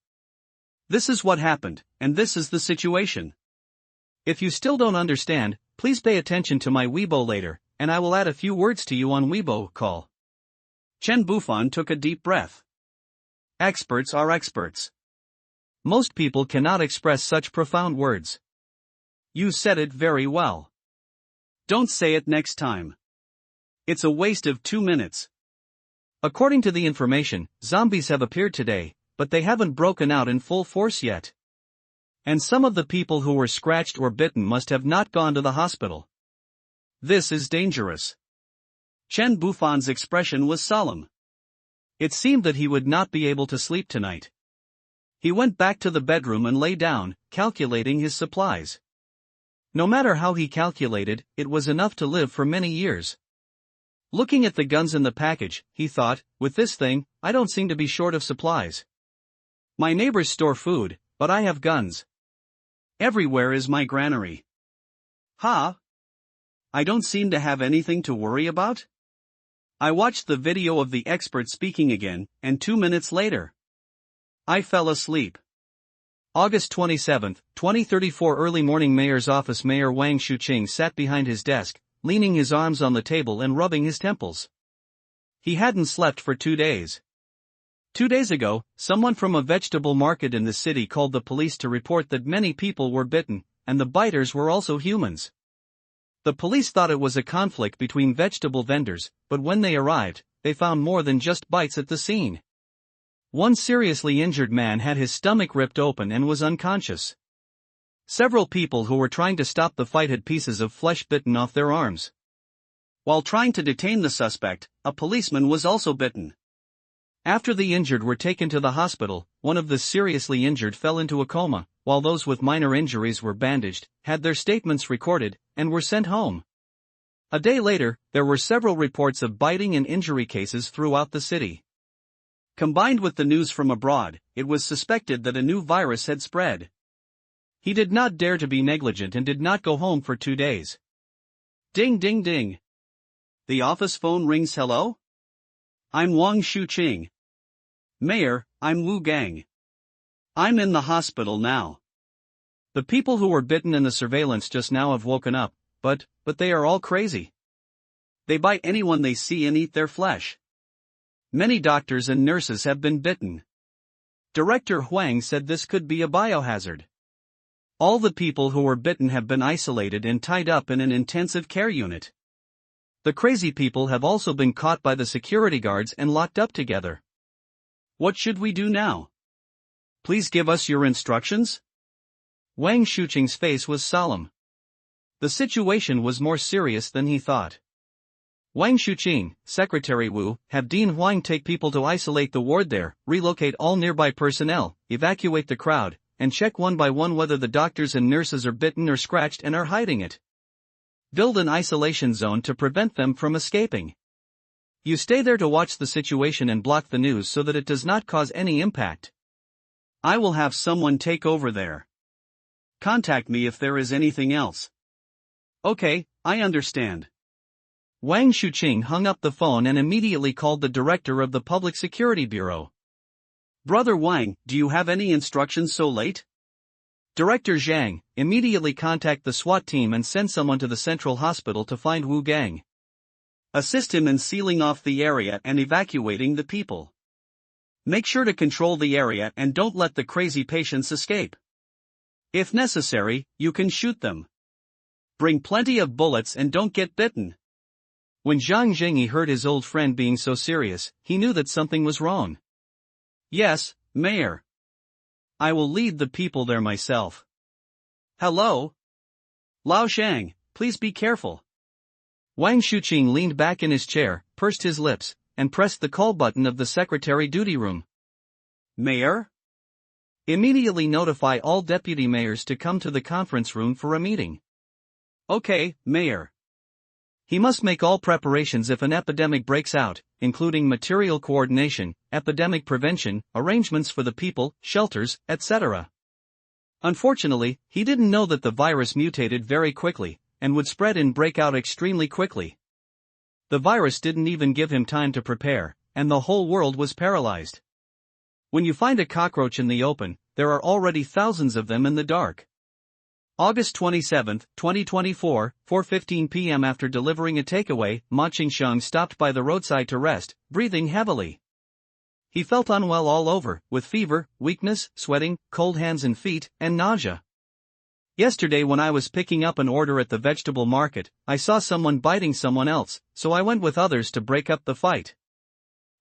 This is what happened, and this is the situation. If you still don't understand, please pay attention to my Weibo later, and I will add a few words to you on Weibo call. Chen Bufan took a deep breath. Experts are experts. Most people cannot express such profound words. You said it very well. Don't say it next time. It's a waste of 2 minutes. According to the information, zombies have appeared today, but they haven't broken out in full force yet. And some of the people who were scratched or bitten must have not gone to the hospital. This is dangerous. Chen Bufan's expression was solemn. It seemed that he would not be able to sleep tonight. He went back to the bedroom and lay down, calculating his supplies. No matter how he calculated, it was enough to live for many years. Looking at the guns in the package, he thought, with this thing, I don't seem to be short of supplies. My neighbors store food, but I have guns. Everywhere is my granary. Ha! I don't seem to have anything to worry about? I watched the video of the expert speaking again, and 2 minutes later, I fell asleep. August 27, 2034 early morning. Mayor's office. Mayor Wang Shuqing sat behind his desk, leaning his arms on the table and rubbing his temples. He hadn't slept for 2 days. 2 days ago, someone from a vegetable market in the city called the police to report that many people were bitten, and the biters were also humans. The police thought it was a conflict between vegetable vendors, but when they arrived, they found more than just bites at the scene. One seriously injured man had his stomach ripped open and was unconscious. Several people who were trying to stop the fight had pieces of flesh bitten off their arms. While trying to detain the suspect, a policeman was also bitten. After the injured were taken to the hospital, one of the seriously injured fell into a coma, while those with minor injuries were bandaged, had their statements recorded, and were sent home. A day later, there were several reports of biting and injury cases throughout the city. Combined with the news from abroad, it was suspected that a new virus had spread. He did not dare to be negligent and did not go home for 2 days. Ding ding ding. The office phone rings. Hello? I'm Wang Shuqing. Mayor, I'm Wu Gang. I'm in the hospital now. The people who were bitten in the surveillance just now have woken up, but they are all crazy. They bite anyone they see and eat their flesh. Many doctors and nurses have been bitten. Director Huang said this could be a biohazard. All the people who were bitten have been isolated and tied up in an intensive care unit. The crazy people have also been caught by the security guards and locked up together. What should we do now? Please give us your instructions? Wang Shuqing's face was solemn. The situation was more serious than he thought. Wang Shuqing, Secretary Wu, have Dean Huang take people to isolate the ward there, relocate all nearby personnel, evacuate the crowd, and check one by one whether the doctors and nurses are bitten or scratched and are hiding it. Build an isolation zone to prevent them from escaping. You stay there to watch the situation and block the news so that it does not cause any impact. I will have someone take over there. Contact me if there is anything else. Okay, I understand. Wang Shuqing hung up the phone and immediately called the director of the Public Security Bureau. Brother Wang, do you have any instructions so late? Director Zhang, immediately contact the SWAT team and send someone to the central hospital to find Wu Gang. Assist him in sealing off the area and evacuating the people. Make sure to control the area and don't let the crazy patients escape. If necessary, you can shoot them. Bring plenty of bullets and don't get bitten. When Zhang Jingyi heard his old friend being so serious, he knew that something was wrong. Yes, Mayor. I will lead the people there myself. Hello? Lao Shang, please be careful. Wang Shuqing leaned back in his chair, pursed his lips, and pressed the call button of the secretary duty room. Mayor? Immediately notify all deputy mayors to come to the conference room for a meeting. Okay, Mayor. He must make all preparations if an epidemic breaks out, including material coordination, epidemic prevention, arrangements for the people, shelters, etc. Unfortunately, he didn't know that the virus mutated very quickly, and would spread and break out extremely quickly. The virus didn't even give him time to prepare, and the whole world was paralyzed. When you find a cockroach in the open, there are already thousands of them in the dark. August 27, 2024, 4:15 p.m. After delivering a takeaway, Ma Qingsheng stopped by the roadside to rest, breathing heavily. He felt unwell all over, with fever, weakness, sweating, cold hands and feet, and nausea. Yesterday when I was picking up an order at the vegetable market, I saw someone biting someone else, so I went with others to break up the fight.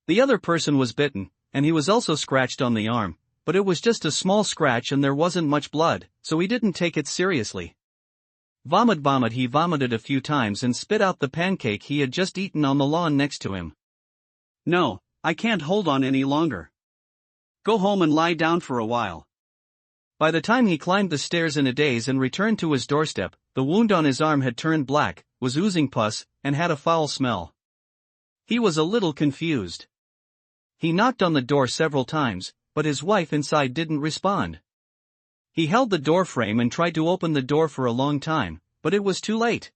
The other person was bitten, and he was also scratched on the arm. But it was just a small scratch and there wasn't much blood, so he didn't take it seriously. Vomit, he vomited a few times and spit out the pancake he had just eaten on the lawn next to him. No, I can't hold on any longer. Go home and lie down for a while. By the time he climbed the stairs in a daze and returned to his doorstep, the wound on his arm had turned black, was oozing pus, and had a foul smell. He was a little confused. He knocked on the door several times, but his wife inside didn't respond. He held the door frame and tried to open the door for a long time, but it was too late.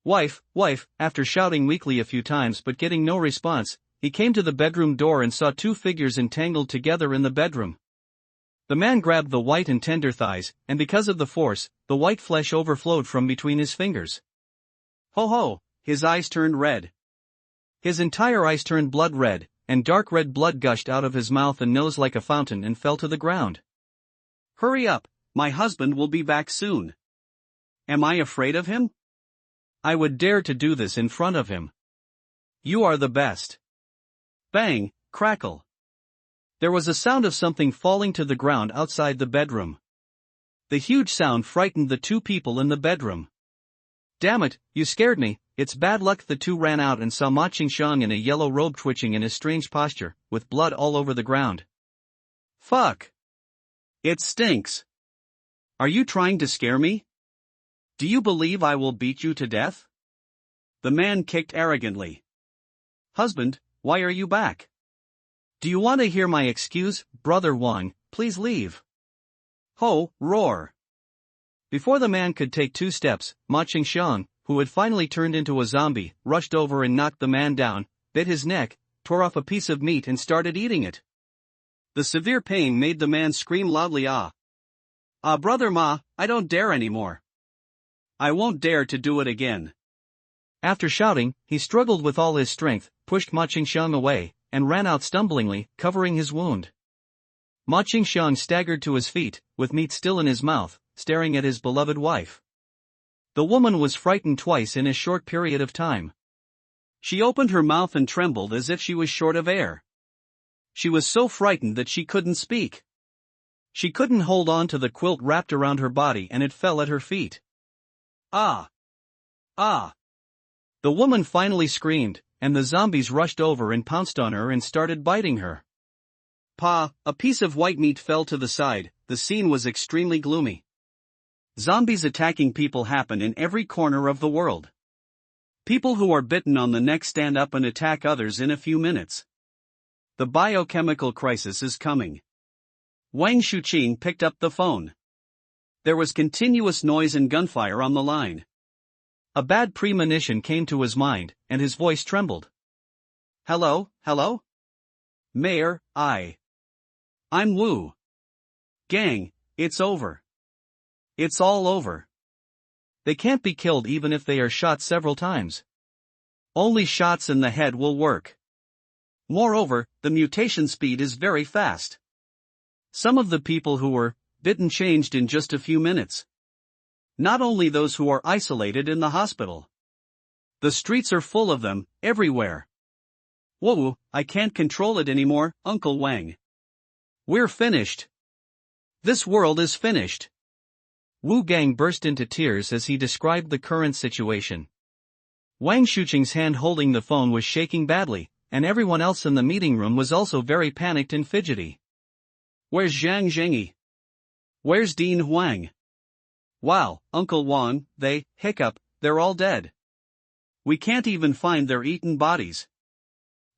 Wife, after shouting weakly a few times but getting no response, he came to the bedroom door and saw two figures entangled together in the bedroom. The man grabbed the white and tender thighs, and because of the force, the white flesh overflowed from between his fingers. Ho! His eyes turned red. His entire eyes turned blood red, and dark red blood gushed out of his mouth and nose like a fountain and fell to the ground. Hurry up, my husband will be back soon. Am I afraid of him? I would dare to do this in front of him. You are the best. Bang, crackle. There was a sound of something falling to the ground outside the bedroom. The huge sound frightened the two people in the bedroom. Damn it, you scared me. It's bad luck. The two ran out and saw Ma Qingsheng in a yellow robe twitching in a strange posture, with blood all over the ground. Fuck. It stinks. Are you trying to scare me? Do you believe I will beat you to death? The man kicked arrogantly. Husband, why are you back? Do you want to hear my excuse? Brother Wang, please leave. Ho, roar. Before the man could take 2 steps, Ma Qingsheng, who had finally turned into a zombie, rushed over and knocked the man down, bit his neck, tore off a piece of meat and started eating it. The severe pain made the man scream loudly, "Ah! Ah, brother Ma, I don't dare anymore. I won't dare to do it again." After shouting, he struggled with all his strength, pushed Ma Qingxiang away, and ran out stumblingly, covering his wound. Ma Qingxiang staggered to his feet, with meat still in his mouth, staring at his beloved wife. The woman was frightened twice in a short period of time. She opened her mouth and trembled as if she was short of air. She was so frightened that she couldn't speak. She couldn't hold on to the quilt wrapped around her body and it fell at her feet. "Ah! Ah!" The woman finally screamed, and the zombies rushed over and pounced on her and started biting her. Pa, a piece of white meat fell to the side. The scene was extremely gloomy. Zombies attacking people happen in every corner of the world. People who are bitten on the neck stand up and attack others in a few minutes. The biochemical crisis is coming. Wang Shuqing picked up the phone. There was continuous noise and gunfire on the line. A bad premonition came to his mind, and his voice trembled. "Hello, hello? Mayor, I'm Wu. Gang, it's over. It's all over. They can't be killed even if they are shot several times. Only shots in the head will work. Moreover, the mutation speed is very fast. Some of the people who were bitten changed in just a few minutes. Not only those who are isolated in the hospital. The streets are full of them, everywhere. Whoa, I can't control it anymore, Uncle Wang. We're finished. This world is finished." Wu Gang burst into tears as he described the current situation. Wang Shuqing's hand holding the phone was shaking badly, and everyone else in the meeting room was also very panicked and fidgety. "Where's Zhang Zhengyi? Where's Dean Huang? Wow, Uncle Wang, they're all dead. We can't even find their eaten bodies."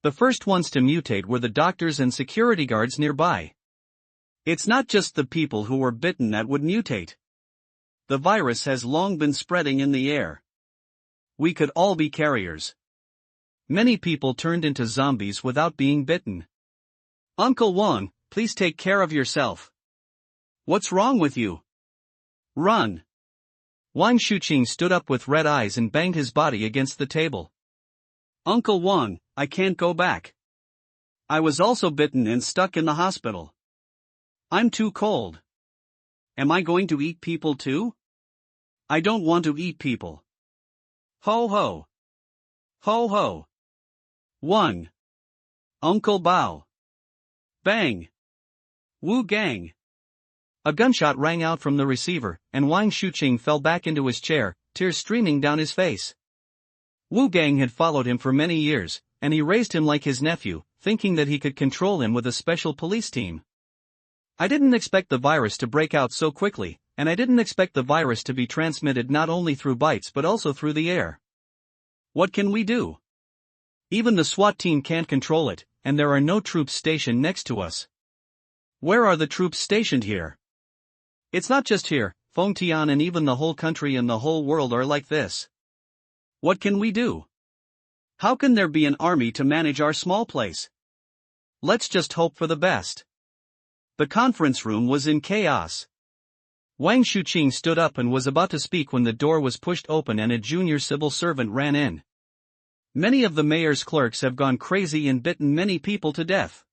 The first ones to mutate were the doctors and security guards nearby. It's not just the people who were bitten that would mutate. The virus has long been spreading in the air. We could all be carriers. Many people turned into zombies without being bitten. "Uncle Wang, please take care of yourself. What's wrong with you? Run." Wang Shuqing stood up with red eyes and banged his body against the table. "Uncle Wang, I can't go back. I was also bitten and stuck in the hospital. I'm too cold. Am I going to eat people too? I don't want to eat people. Ho ho. Ho ho. One. Uncle Bao. Bang. Wu Gang." A gunshot rang out from the receiver, and Wang Shuqing fell back into his chair, tears streaming down his face. Wu Gang had followed him for many years, and he raised him like his nephew, thinking that he could control him with a special police team. "I didn't expect the virus to break out so quickly, and I didn't expect the virus to be transmitted not only through bites but also through the air. What can we do? Even the SWAT team can't control it, and there are no troops stationed next to us. Where are the troops stationed here? It's not just here, Fengtian, and even the whole country and the whole world are like this. What can we do? How can there be an army to manage our small place? Let's just hope for the best." The conference room was in chaos. Wang Shuqing stood up and was about to speak when the door was pushed open and a junior civil servant ran in. "Many of the mayor's clerks have gone crazy and bitten many people to death."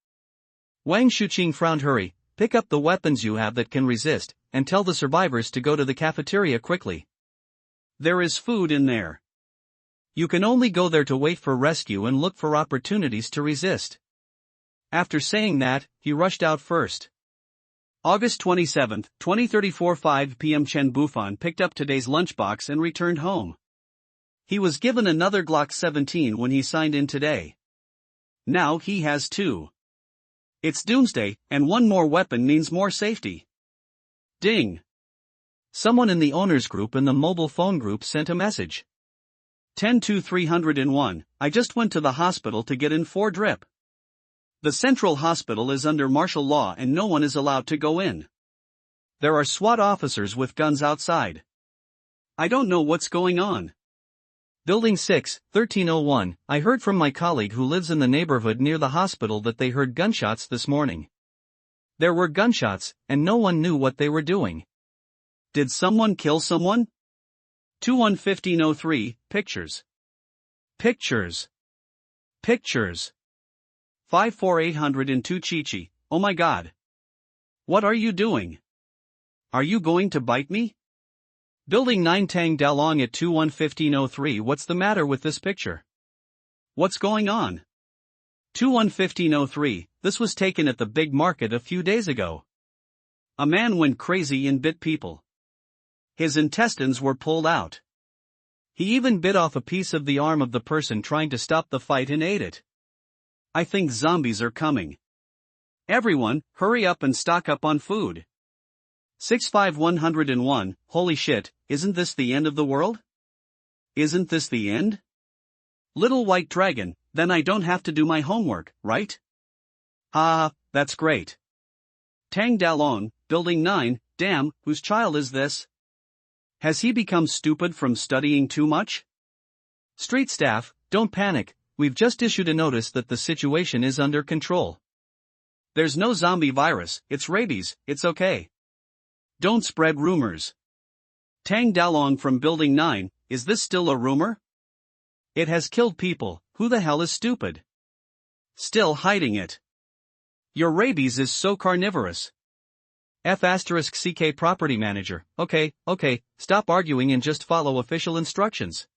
Wang Shuqing frowned. "Hurry, pick up the weapons you have that can resist, and tell the survivors to go to the cafeteria quickly. There is food in there. You can only go there to wait for rescue and look for opportunities to resist." After saying that, he rushed out first. August 27, 2034, 5 p.m. Chen Bufan picked up today's lunchbox and returned home. He was given another Glock 17 when he signed in today. Now he has 2. It's doomsday, and one more weapon means more safety. Ding! Someone in the owners group in the mobile phone group sent a message. 10-301, I just went to the hospital to get in 4 drip. The central hospital is under martial law and no one is allowed to go in. There are SWAT officers with guns outside. I don't know what's going on. Building 6, 1301, I heard from my colleague who lives in the neighborhood near the hospital that they heard gunshots this morning. There were gunshots, and no one knew what they were doing. Did someone kill someone? 211503, pictures. Pictures. Pictures. 54802 Chichi, oh my god. What are you doing? Are you going to bite me? Building 9 Tang Dalong at 211503, what's the matter with this picture? What's going on? 211503, this was taken at the big market a few days ago. A man went crazy and bit people. His intestines were pulled out. He even bit off a piece of the arm of the person trying to stop the fight and ate it. I think zombies are coming. Everyone, hurry up and stock up on food. 65101, holy shit, isn't this the end of the world? Isn't this the end? Little white dragon, then I don't have to do my homework, right? Ah, that's great. Tang Dalong, building 9, damn, whose child is this? Has he become stupid from studying too much? Street staff, don't panic, we've just issued a notice that the situation is under control. There's no zombie virus, it's rabies, it's okay. Don't spread rumors. Tang Dalong from building 9, is this still a rumor? It has killed people, who the hell is stupid? Still hiding it. Your rabies is so carnivorous. F***CK property manager, okay, stop arguing and just follow official instructions.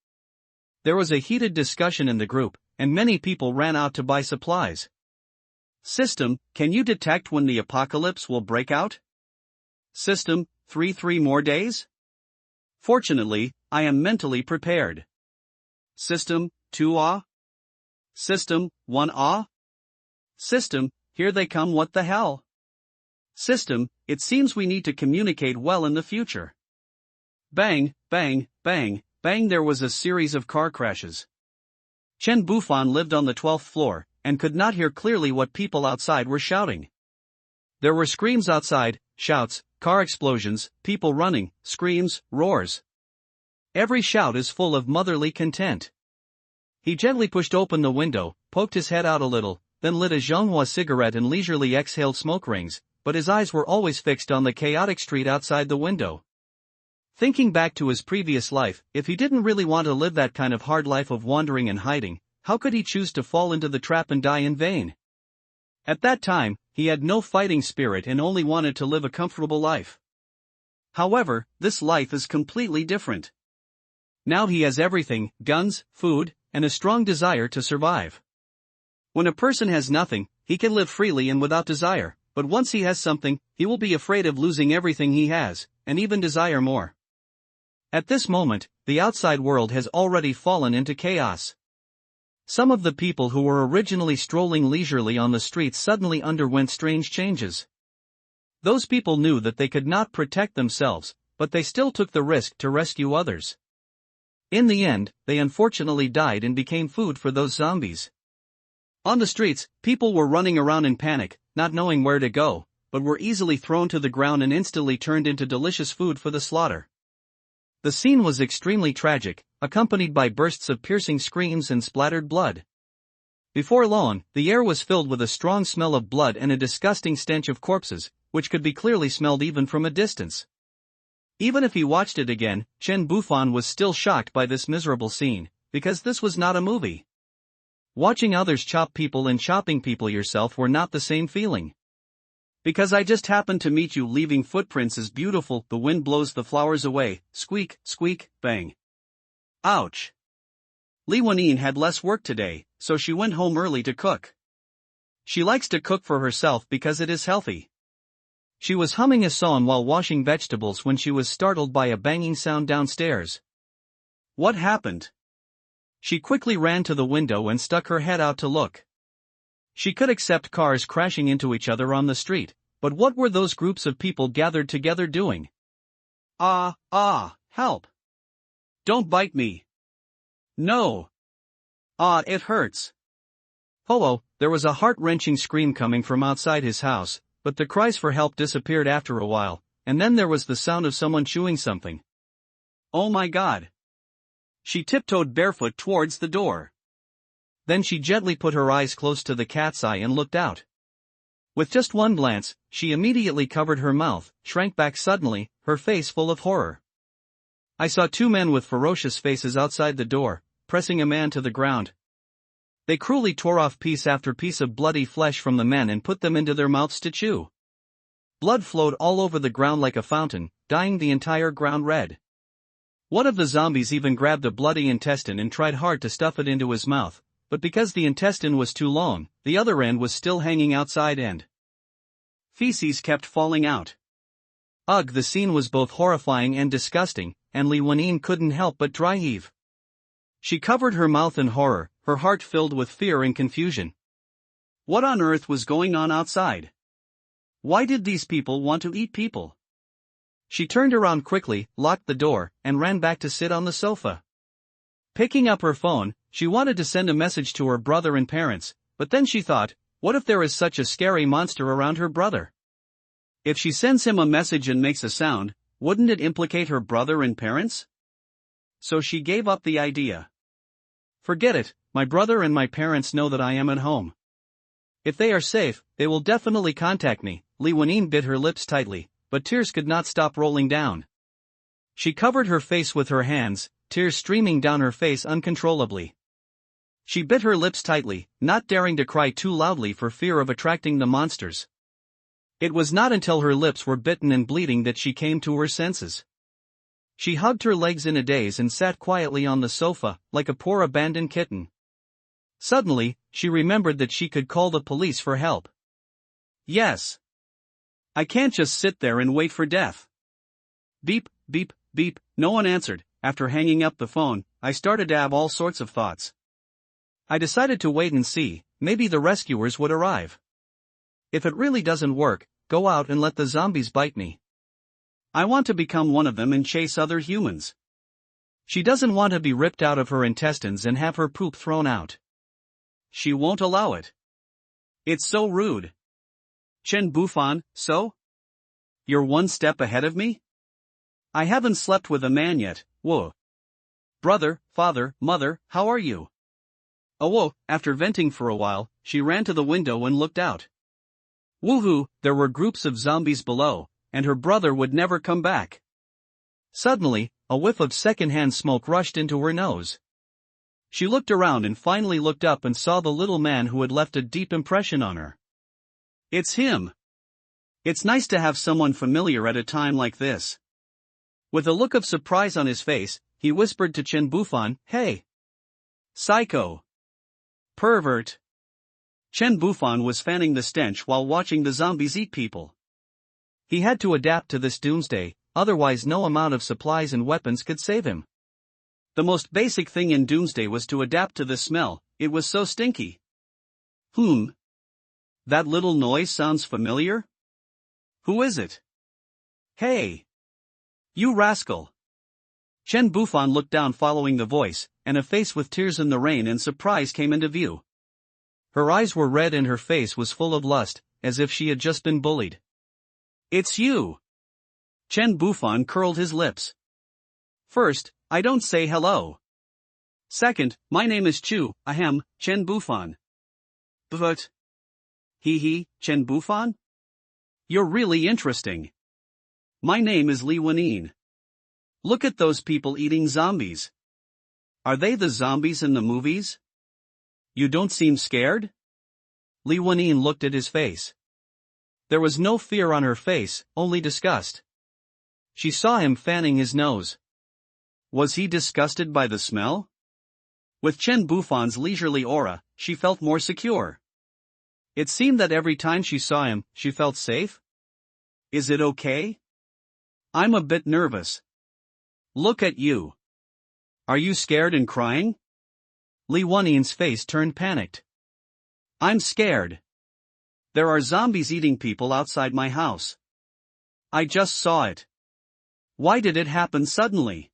There was a heated discussion in the group, and many people ran out to buy supplies. System, can you detect when the apocalypse will break out? System, 3 more days? Fortunately, I am mentally prepared. System, 2 ah? System, 1 ah? System, here they come, what the hell? System, it seems we need to communicate well in the future. Bang, bang, bang, bang, there was a series of car crashes. Chen Bufan lived on the 12th floor, and could not hear clearly what people outside were shouting. There were screams outside, shouts, car explosions, people running, screams, roars. Every shout is full of motherly content. He gently pushed open the window, poked his head out a little, then lit a Zhonghua cigarette and leisurely exhaled smoke rings, but his eyes were always fixed on the chaotic street outside the window. Thinking back to his previous life, if he didn't really want to live that kind of hard life of wandering and hiding, how could he choose to fall into the trap and die in vain? At that time, he had no fighting spirit and only wanted to live a comfortable life. However, this life is completely different. Now he has everything, guns, food, and a strong desire to survive. When a person has nothing, he can live freely and without desire, but once he has something, he will be afraid of losing everything he has, and even desire more. At this moment, the outside world has already fallen into chaos. Some of the people who were originally strolling leisurely on the streets suddenly underwent strange changes. Those people knew that they could not protect themselves, but they still took the risk to rescue others. In the end, they unfortunately died and became food for those zombies. On the streets, people were running around in panic, not knowing where to go, but were easily thrown to the ground and instantly turned into delicious food for the slaughter. The scene was extremely tragic, accompanied by bursts of piercing screams and splattered blood. Before long, the air was filled with a strong smell of blood and a disgusting stench of corpses, which could be clearly smelled even from a distance. Even if he watched it again, Chen Bufan was still shocked by this miserable scene, because this was not a movie. Watching others chop people and chopping people yourself were not the same feeling. Because I just happened to meet you leaving footprints is beautiful, the wind blows the flowers away, squeak, squeak, bang. Ouch. Li Wenyin had less work today, so she went home early to cook. She likes to cook for herself because it is healthy. She was humming a song while washing vegetables when she was startled by a banging sound downstairs. What happened? She quickly ran to the window and stuck her head out to look. She could accept cars crashing into each other on the street, but what were those groups of people gathered together doing? Help! Don't bite me! No! It hurts! Oh, there was a heart-wrenching scream coming from outside his house, but the cries for help disappeared after a while, and then there was the sound of someone chewing something. Oh my god! She tiptoed barefoot towards the door. Then she gently put her eyes close to the cat's eye and looked out. With just one glance, she immediately covered her mouth, shrank back suddenly, her face full of horror. I saw two men with ferocious faces outside the door, pressing a man to the ground. They cruelly tore off piece after piece of bloody flesh from the men and put them into their mouths to chew. Blood flowed all over the ground like a fountain, dyeing the entire ground red. One of the zombies even grabbed a bloody intestine and tried hard to stuff it into his mouth, but because the intestine was too long, the other end was still hanging outside and feces kept falling out. Ugh, the scene was both horrifying and disgusting, and Li Wenyin couldn't help but dry heave. She covered her mouth in horror, her heart filled with fear and confusion. What on earth was going on outside? Why did these people want to eat people? She turned around quickly, locked the door, and ran back to sit on the sofa. Picking up her phone, she wanted to send a message to her brother and parents, but then she thought, what if there is such a scary monster around her brother? If she sends him a message and makes a sound, wouldn't it implicate her brother and parents? So she gave up the idea. Forget it, my brother and my parents know that I am at home. If they are safe, they will definitely contact me. Li Wenyin bit her lips tightly, but tears could not stop rolling down. She covered her face with her hands, tears streaming down her face uncontrollably. She bit her lips tightly, not daring to cry too loudly for fear of attracting the monsters. It was not until her lips were bitten and bleeding that she came to her senses. She hugged her legs in a daze and sat quietly on the sofa, like a poor abandoned kitten. Suddenly, she remembered that she could call the police for help. Yes. I can't just sit there and wait for death. Beep, beep, beep, no one answered. After hanging up the phone, I started to have all sorts of thoughts. I decided to wait and see, maybe the rescuers would arrive. If it really doesn't work, go out and let the zombies bite me. I want to become one of them and chase other humans. She doesn't want to be ripped out of her intestines and have her poop thrown out. She won't allow it. It's so rude. Chen Bufan, so? You're one step ahead of me? I haven't slept with a man yet, whoa. Brother, father, mother, how are you? Oh whoa, after venting for a while, she ran to the window and looked out. Woohoo, there were groups of zombies below, and her brother would never come back. Suddenly, a whiff of secondhand smoke rushed into her nose. She looked around and finally looked up and saw the little man who had left a deep impression on her. It's him. It's nice to have someone familiar at a time like this. With a look of surprise on his face, he whispered to Chen Bufan, "Hey. Psycho. Pervert." Chen Bufan was fanning the stench while watching the zombies eat people. He had to adapt to this doomsday, otherwise no amount of supplies and weapons could save him. The most basic thing in doomsday was to adapt to the smell, it was so stinky. That little noise sounds familiar? Who is it? Hey! You rascal! Chen Bufan looked down following the voice, and a face with tears in the rain and surprise came into view. Her eyes were red and her face was full of lust, as if she had just been bullied. It's you! Chen Bufan curled his lips. First, I don't say hello. Second, my name is Chu, ahem, Chen Bufan. But... Chen Bufan? You're really interesting. My name is Li Wenyin. Look at those people eating zombies. Are they the zombies in the movies? You don't seem scared? Li Wenyin looked at his face. There was no fear on her face, only disgust. She saw him fanning his nose. Was he disgusted by the smell? With Chen Bufan's leisurely aura, she felt more secure. It seemed that every time she saw him, she felt safe. Is it okay? I'm a bit nervous. Look at you. Are you scared and crying? Li Wenyin's face turned panicked. I'm scared. There are zombies eating people outside my house. I just saw it. Why did it happen suddenly?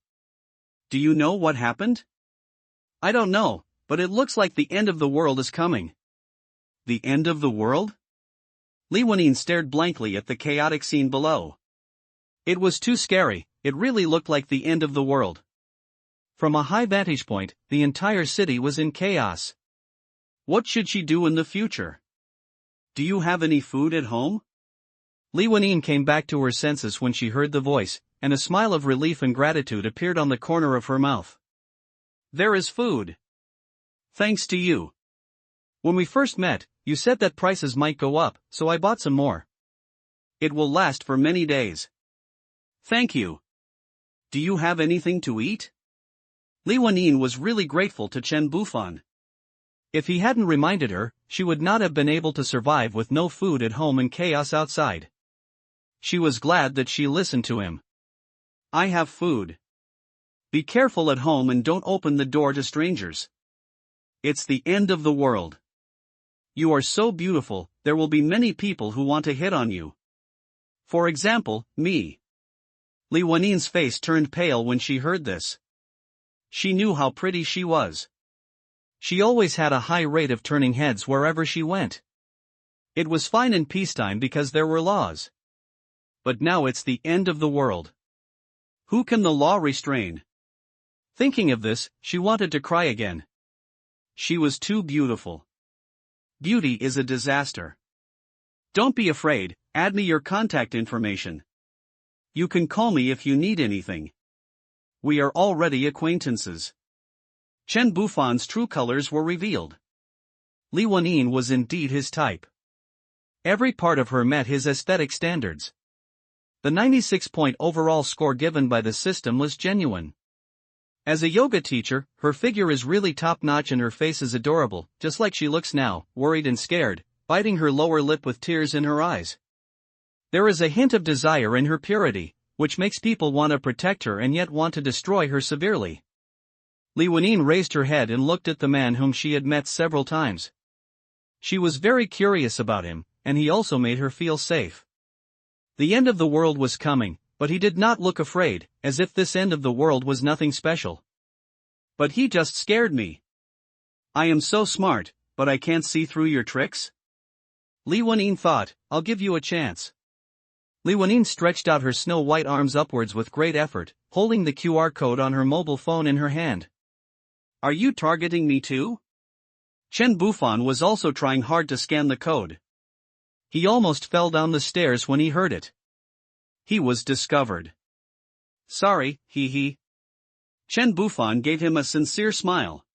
Do you know what happened? I don't know, but it looks like the end of the world is coming. The end of the world? Li Wenyin stared blankly at the chaotic scene below. It was too scary, it really looked like the end of the world. From a high vantage point, the entire city was in chaos. What should she do in the future? Do you have any food at home? Li Wenyin came back to her senses when she heard the voice, and a smile of relief and gratitude appeared on the corner of her mouth. There is food. Thanks to you. When we first met, you said that prices might go up, so I bought some more. It will last for many days. Thank you. Do you have anything to eat? Li Wenyin was really grateful to Chen Bufan. If he hadn't reminded her, she would not have been able to survive with no food at home and chaos outside. She was glad that she listened to him. I have food. Be careful at home and don't open the door to strangers. It's the end of the world. You are so beautiful, there will be many people who want to hit on you. For example, me. Li Wenyin's face turned pale when she heard this. She knew how pretty she was. She always had a high rate of turning heads wherever she went. It was fine in peacetime because there were laws. But now it's the end of the world. Who can the law restrain? Thinking of this, she wanted to cry again. She was too beautiful. Beauty is a disaster. Don't be afraid, add me your contact information. You can call me if you need anything. We are already acquaintances. Chen Bufan's true colors were revealed. Li Wenyin was indeed his type. Every part of her met his aesthetic standards. The 96-point overall score given by the system was genuine. As a yoga teacher, her figure is really top-notch and her face is adorable, just like she looks now, worried and scared, biting her lower lip with tears in her eyes. There is a hint of desire in her purity, which makes people want to protect her and yet want to destroy her severely. Li Wenyin raised her head and looked at the man whom she had met several times. She was very curious about him, and he also made her feel safe. The end of the world was coming, but he did not look afraid, as if this end of the world was nothing special. But he just scared me. I am so smart, but I can't see through your tricks? Li Wenyin thought, I'll give you a chance. Li Wenyin stretched out her snow-white arms upwards with great effort, holding the QR code on her mobile phone in her hand. Are you targeting me too? Chen Bufan was also trying hard to scan the code. He almost fell down the stairs when he heard it. He was discovered. Sorry, he. Chen Bufan gave him a sincere smile.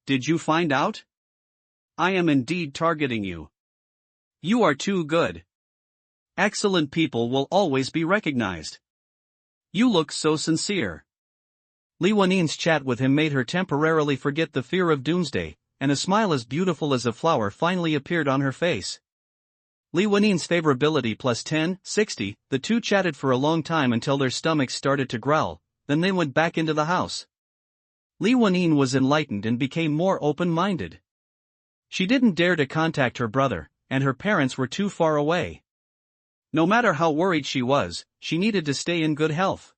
Did you find out? I am indeed targeting you. You are too good. Excellent people will always be recognized. You look so sincere. Li Wenyin's chat with him made her temporarily forget the fear of doomsday, and a smile as beautiful as a flower finally appeared on her face. Li Wenyin's favorability plus 10, 60, the two chatted for a long time until their stomachs started to growl, then they went back into the house. Li Wenyin was enlightened and became more open-minded. She didn't dare to contact her brother, and her parents were too far away. No matter how worried she was, she needed to stay in good health.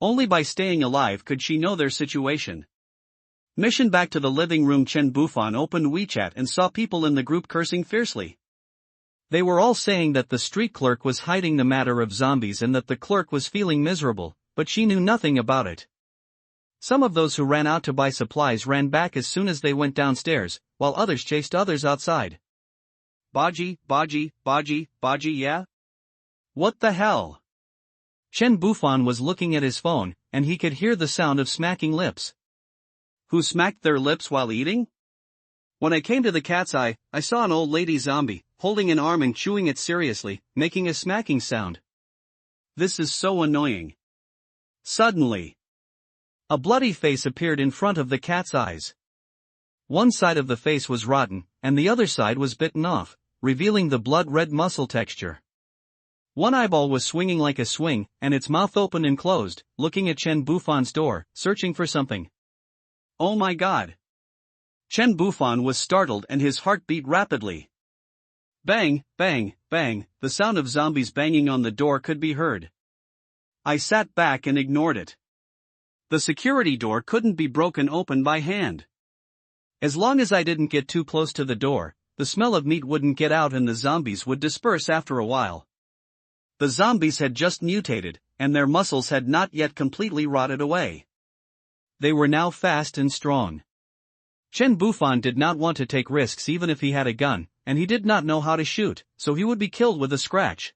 Only by staying alive could she know their situation. Mission back to the living room. Chen Bufan opened WeChat and saw people in the group cursing fiercely. They were all saying that the street clerk was hiding the matter of zombies and that the clerk was feeling miserable, but she knew nothing about it. Some of those who ran out to buy supplies ran back as soon as they went downstairs, while others chased others outside. Baji, yeah? What the hell? Chen Bufan was looking at his phone, and he could hear the sound of smacking lips. Who smacked their lips while eating? When I came to the cat's eye, I saw an old lady zombie, holding an arm and chewing it seriously, making a smacking sound. This is so annoying. Suddenly, a bloody face appeared in front of the cat's eyes. One side of the face was rotten, and the other side was bitten off, revealing the blood-red muscle texture. One eyeball was swinging like a swing, and its mouth open and closed, looking at Chen Bufan's door, searching for something. Oh my god! Chen Bufan was startled and his heart beat rapidly. Bang, bang, bang, the sound of zombies banging on the door could be heard. I sat back and ignored it. The security door couldn't be broken open by hand. As long as I didn't get too close to the door, the smell of meat wouldn't get out and the zombies would disperse after a while. The zombies had just mutated, and their muscles had not yet completely rotted away. They were now fast and strong. Chen Bufan did not want to take risks even if he had a gun, and he did not know how to shoot, so he would be killed with a scratch.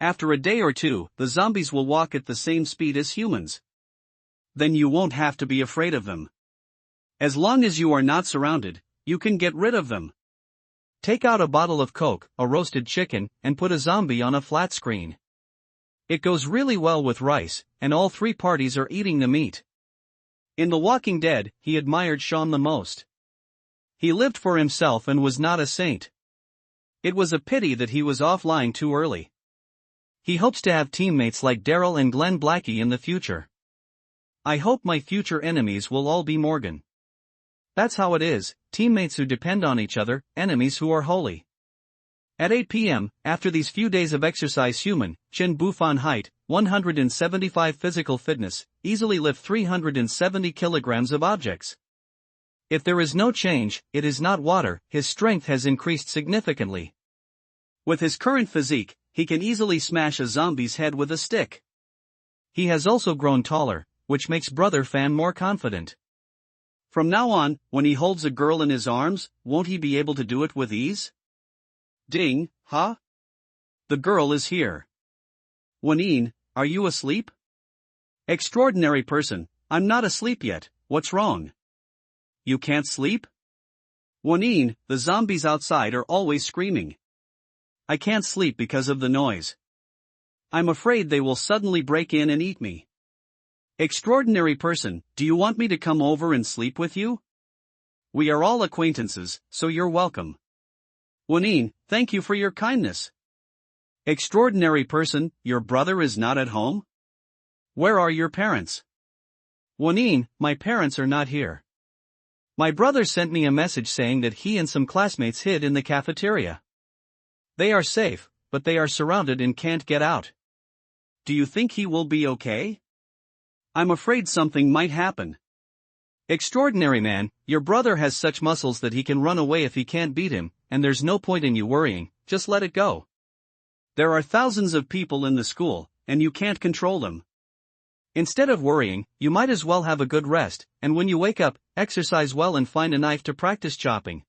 After a day or two, the zombies will walk at the same speed as humans. Then you won't have to be afraid of them. As long as you are not surrounded, you can get rid of them. Take out a bottle of Coke, a roasted chicken, and put a zombie on a flat screen. It goes really well with rice, and all three parties are eating the meat. In The Walking Dead, he admired Sean the most. He lived for himself and was not a saint. It was a pity that he was offline too early. He hopes to have teammates like Daryl and Glenn Blackie in the future. I hope my future enemies will all be Morgan. That's how it is, teammates who depend on each other, enemies who are holy. At 8 p.m., after these few days of exercise, human, Chen Bufan height, 175 physical fitness, easily lift 370 kilograms of objects. If there is no change, it is not water, his strength has increased significantly. With his current physique, he can easily smash a zombie's head with a stick. He has also grown taller, which makes Brother Fan more confident. From now on, when he holds a girl in his arms, won't he be able to do it with ease? Ding, huh? The girl is here. Wanine, are you asleep? Extraordinary person, I'm not asleep yet, what's wrong? You can't sleep? Wanine, the zombies outside are always screaming. I can't sleep because of the noise. I'm afraid they will suddenly break in and eat me. Extraordinary person, do you want me to come over and sleep with you? We are all acquaintances, so you're welcome. Wanine, thank you for your kindness. Extraordinary person, your brother is not at home? Where are your parents? Wanine, my parents are not here. My brother sent me a message saying that he and some classmates hid in the cafeteria. They are safe, but they are surrounded and can't get out. Do you think he will be okay? I'm afraid something might happen. Extraordinary man, your brother has such muscles that he can run away if he can't beat him, and there's no point in you worrying, just let it go. There are thousands of people in the school, and you can't control them. Instead of worrying, you might as well have a good rest, and when you wake up, exercise well and find a knife to practice chopping.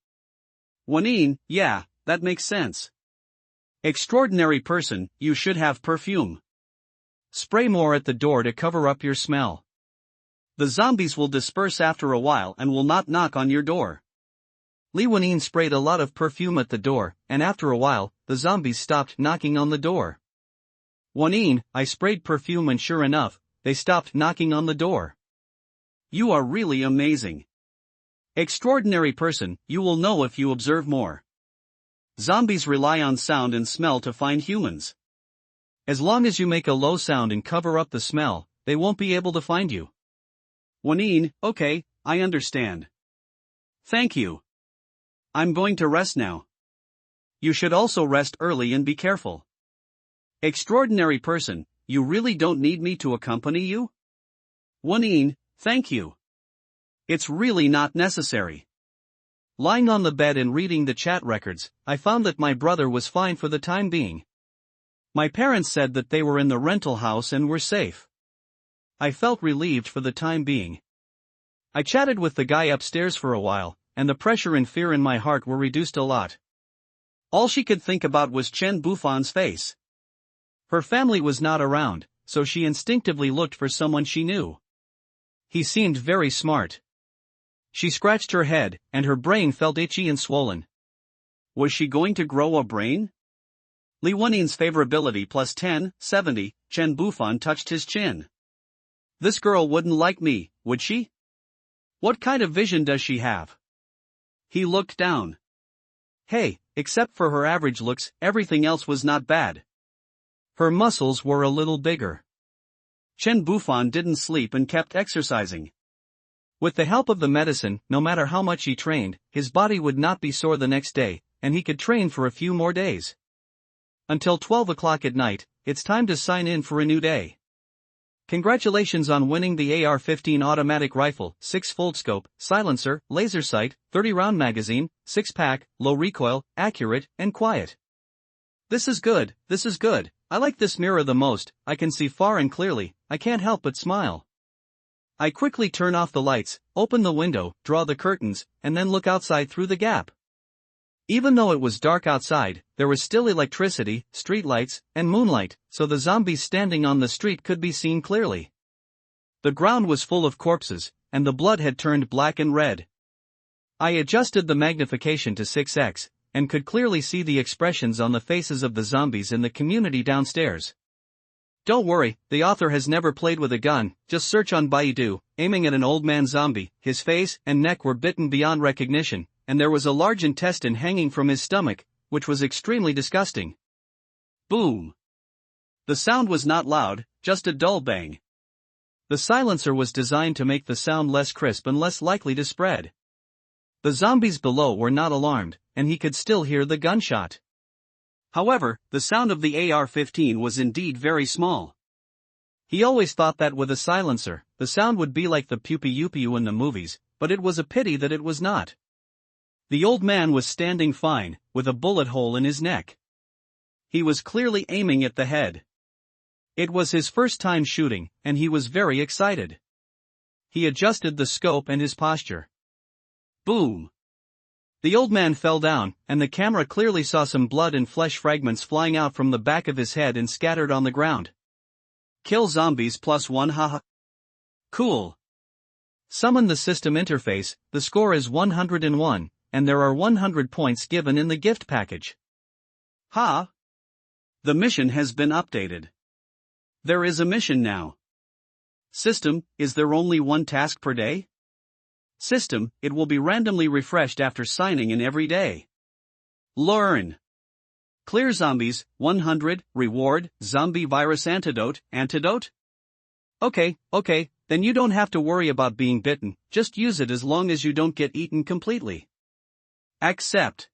Wanine, yeah, that makes sense. Extraordinary person, you should have perfume. Spray more at the door to cover up your smell. The zombies will disperse after a while and will not knock on your door. Li Wanine sprayed a lot of perfume at the door, and after a while, the zombies stopped knocking on the door. Wanine, I sprayed perfume and sure enough, they stopped knocking on the door. You are really amazing. Extraordinary person, you will know if you observe more. Zombies rely on sound and smell to find humans. As long as you make a low sound and cover up the smell, they won't be able to find you. Wanine, okay, I understand. Thank you. I'm going to rest now. You should also rest early and be careful. Extraordinary person, you really don't need me to accompany you? Wanine, thank you. It's really not necessary. Lying on the bed and reading the chat records, I found that my brother was fine for the time being. My parents said that they were in the rental house and were safe. I felt relieved for the time being. I chatted with the guy upstairs for a while, and the pressure and fear in my heart were reduced a lot. All she could think about was Chen Bufan's face. Her family was not around, so she instinctively looked for someone she knew. He seemed very smart. She scratched her head, and her brain felt itchy and swollen. Was she going to grow a brain? Li Wanine's favorability plus 1070, Chen Bufan touched his chin. This girl wouldn't like me, would she? What kind of vision does she have? He looked down. Hey, except for her average looks, everything else was not bad. Her muscles were a little bigger. Chen Bufan didn't sleep and kept exercising. With the help of the medicine, no matter how much he trained, his body would not be sore the next day, and he could train for a few more days. Until 12 o'clock at night, it's time to sign in for a new day. Congratulations on winning the AR-15 automatic rifle, 6-fold scope, silencer, laser sight, 30-round magazine, 6-pack, low recoil, accurate, and quiet. This is good, this is good. I like this mirror the most, I can see far and clearly, I can't help but smile. I quickly turn off the lights, open the window, draw the curtains, and then look outside through the gap. Even though it was dark outside, there was still electricity, streetlights, and moonlight, so the zombies standing on the street could be seen clearly. The ground was full of corpses, and the blood had turned black and red. I adjusted the magnification to 6x, and could clearly see the expressions on the faces of the zombies in the community downstairs. Don't worry, the author has never played with a gun, just search on Baidu, aiming at an old man zombie, his face and neck were bitten beyond recognition, and there was a large intestine hanging from his stomach, which was extremely disgusting. Boom! The sound was not loud, just a dull bang. The silencer was designed to make the sound less crisp and less likely to spread. The zombies below were not alarmed, and he could still hear the gunshot. However, the sound of the AR-15 was indeed very small. He always thought that with a silencer, the sound would be like the pew-pew-pew in the movies, but it was a pity that it was not. The old man was standing fine, with a bullet hole in his neck. He was clearly aiming at the head. It was his first time shooting, and he was very excited. He adjusted the scope and his posture. Boom! The old man fell down, and the camera clearly saw some blood and flesh fragments flying out from the back of his head and scattered on the ground. Kill zombies +1 haha. Cool. Summon the system interface, the score is 101, and there are 100 points given in the gift package. Ha! The mission has been updated. There is a mission now. System, is there only one task per day? System, it will be randomly refreshed after signing in every day. Learn. Clear zombies, 100, reward, zombie virus antidote. Okay, then you don't have to worry about being bitten, just use it as long as you don't get eaten completely. Accept.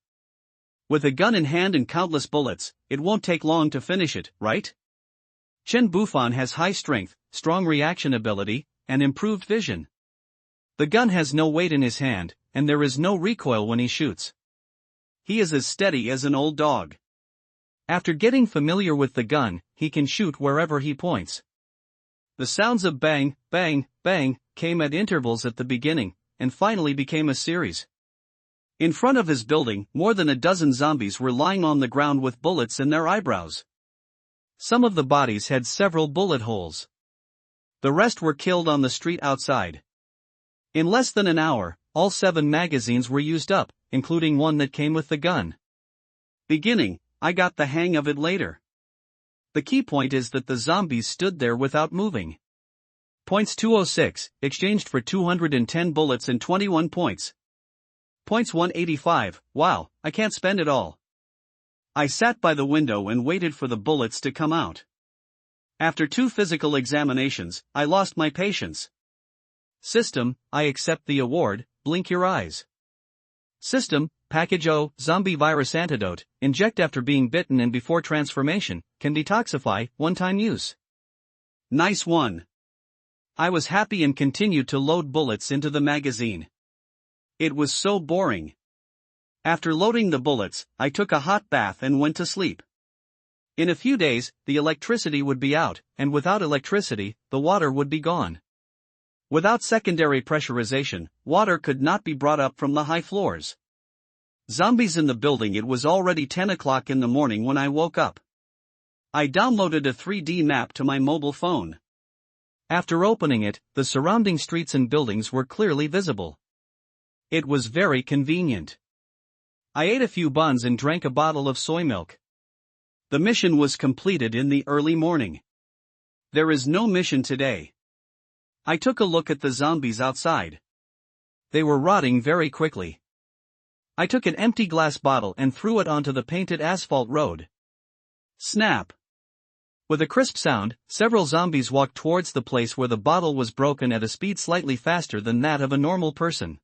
With a gun in hand and countless bullets, it won't take long to finish it, right? Chen Bufan has high strength, strong reaction ability, and improved vision. The gun has no weight in his hand, and there is no recoil when he shoots. He is as steady as an old dog. After getting familiar with the gun, he can shoot wherever he points. The sounds of bang, bang, bang came at intervals at the beginning, and finally became a series. In front of his building, more than a dozen zombies were lying on the ground with bullets in their eyebrows. Some of the bodies had several bullet holes. The rest were killed on the street outside. In less than an hour, all 7 magazines were used up, including one that came with the gun. Beginning, I got the hang of it later. The key point is that the zombies stood there without moving. Points 206, exchanged for 210 bullets and 21 points. Points 185, wow, I can't spend it all. I sat by the window and waited for the bullets to come out. After 2 physical examinations, I lost my patience. System, I accept the award, blink your eyes. System, package O, zombie virus antidote, inject after being bitten and before transformation, can detoxify, one-time use. Nice one. I was happy and continued to load bullets into the magazine. It was so boring. After loading the bullets, I took a hot bath and went to sleep. In a few days, the electricity would be out, and without electricity, the water would be gone. Without secondary pressurization, water could not be brought up from the high floors. Zombies in the building. It was already 10 o'clock in the morning when I woke up. I downloaded a 3D map to my mobile phone. After opening it, the surrounding streets and buildings were clearly visible. It was very convenient. I ate a few buns and drank a bottle of soy milk. The mission was completed in the early morning. There is no mission today. I took a look at the zombies outside. They were rotting very quickly. I took an empty glass bottle and threw it onto the painted asphalt road. Snap! With a crisp sound, several zombies walked towards the place where the bottle was broken at a speed slightly faster than that of a normal person.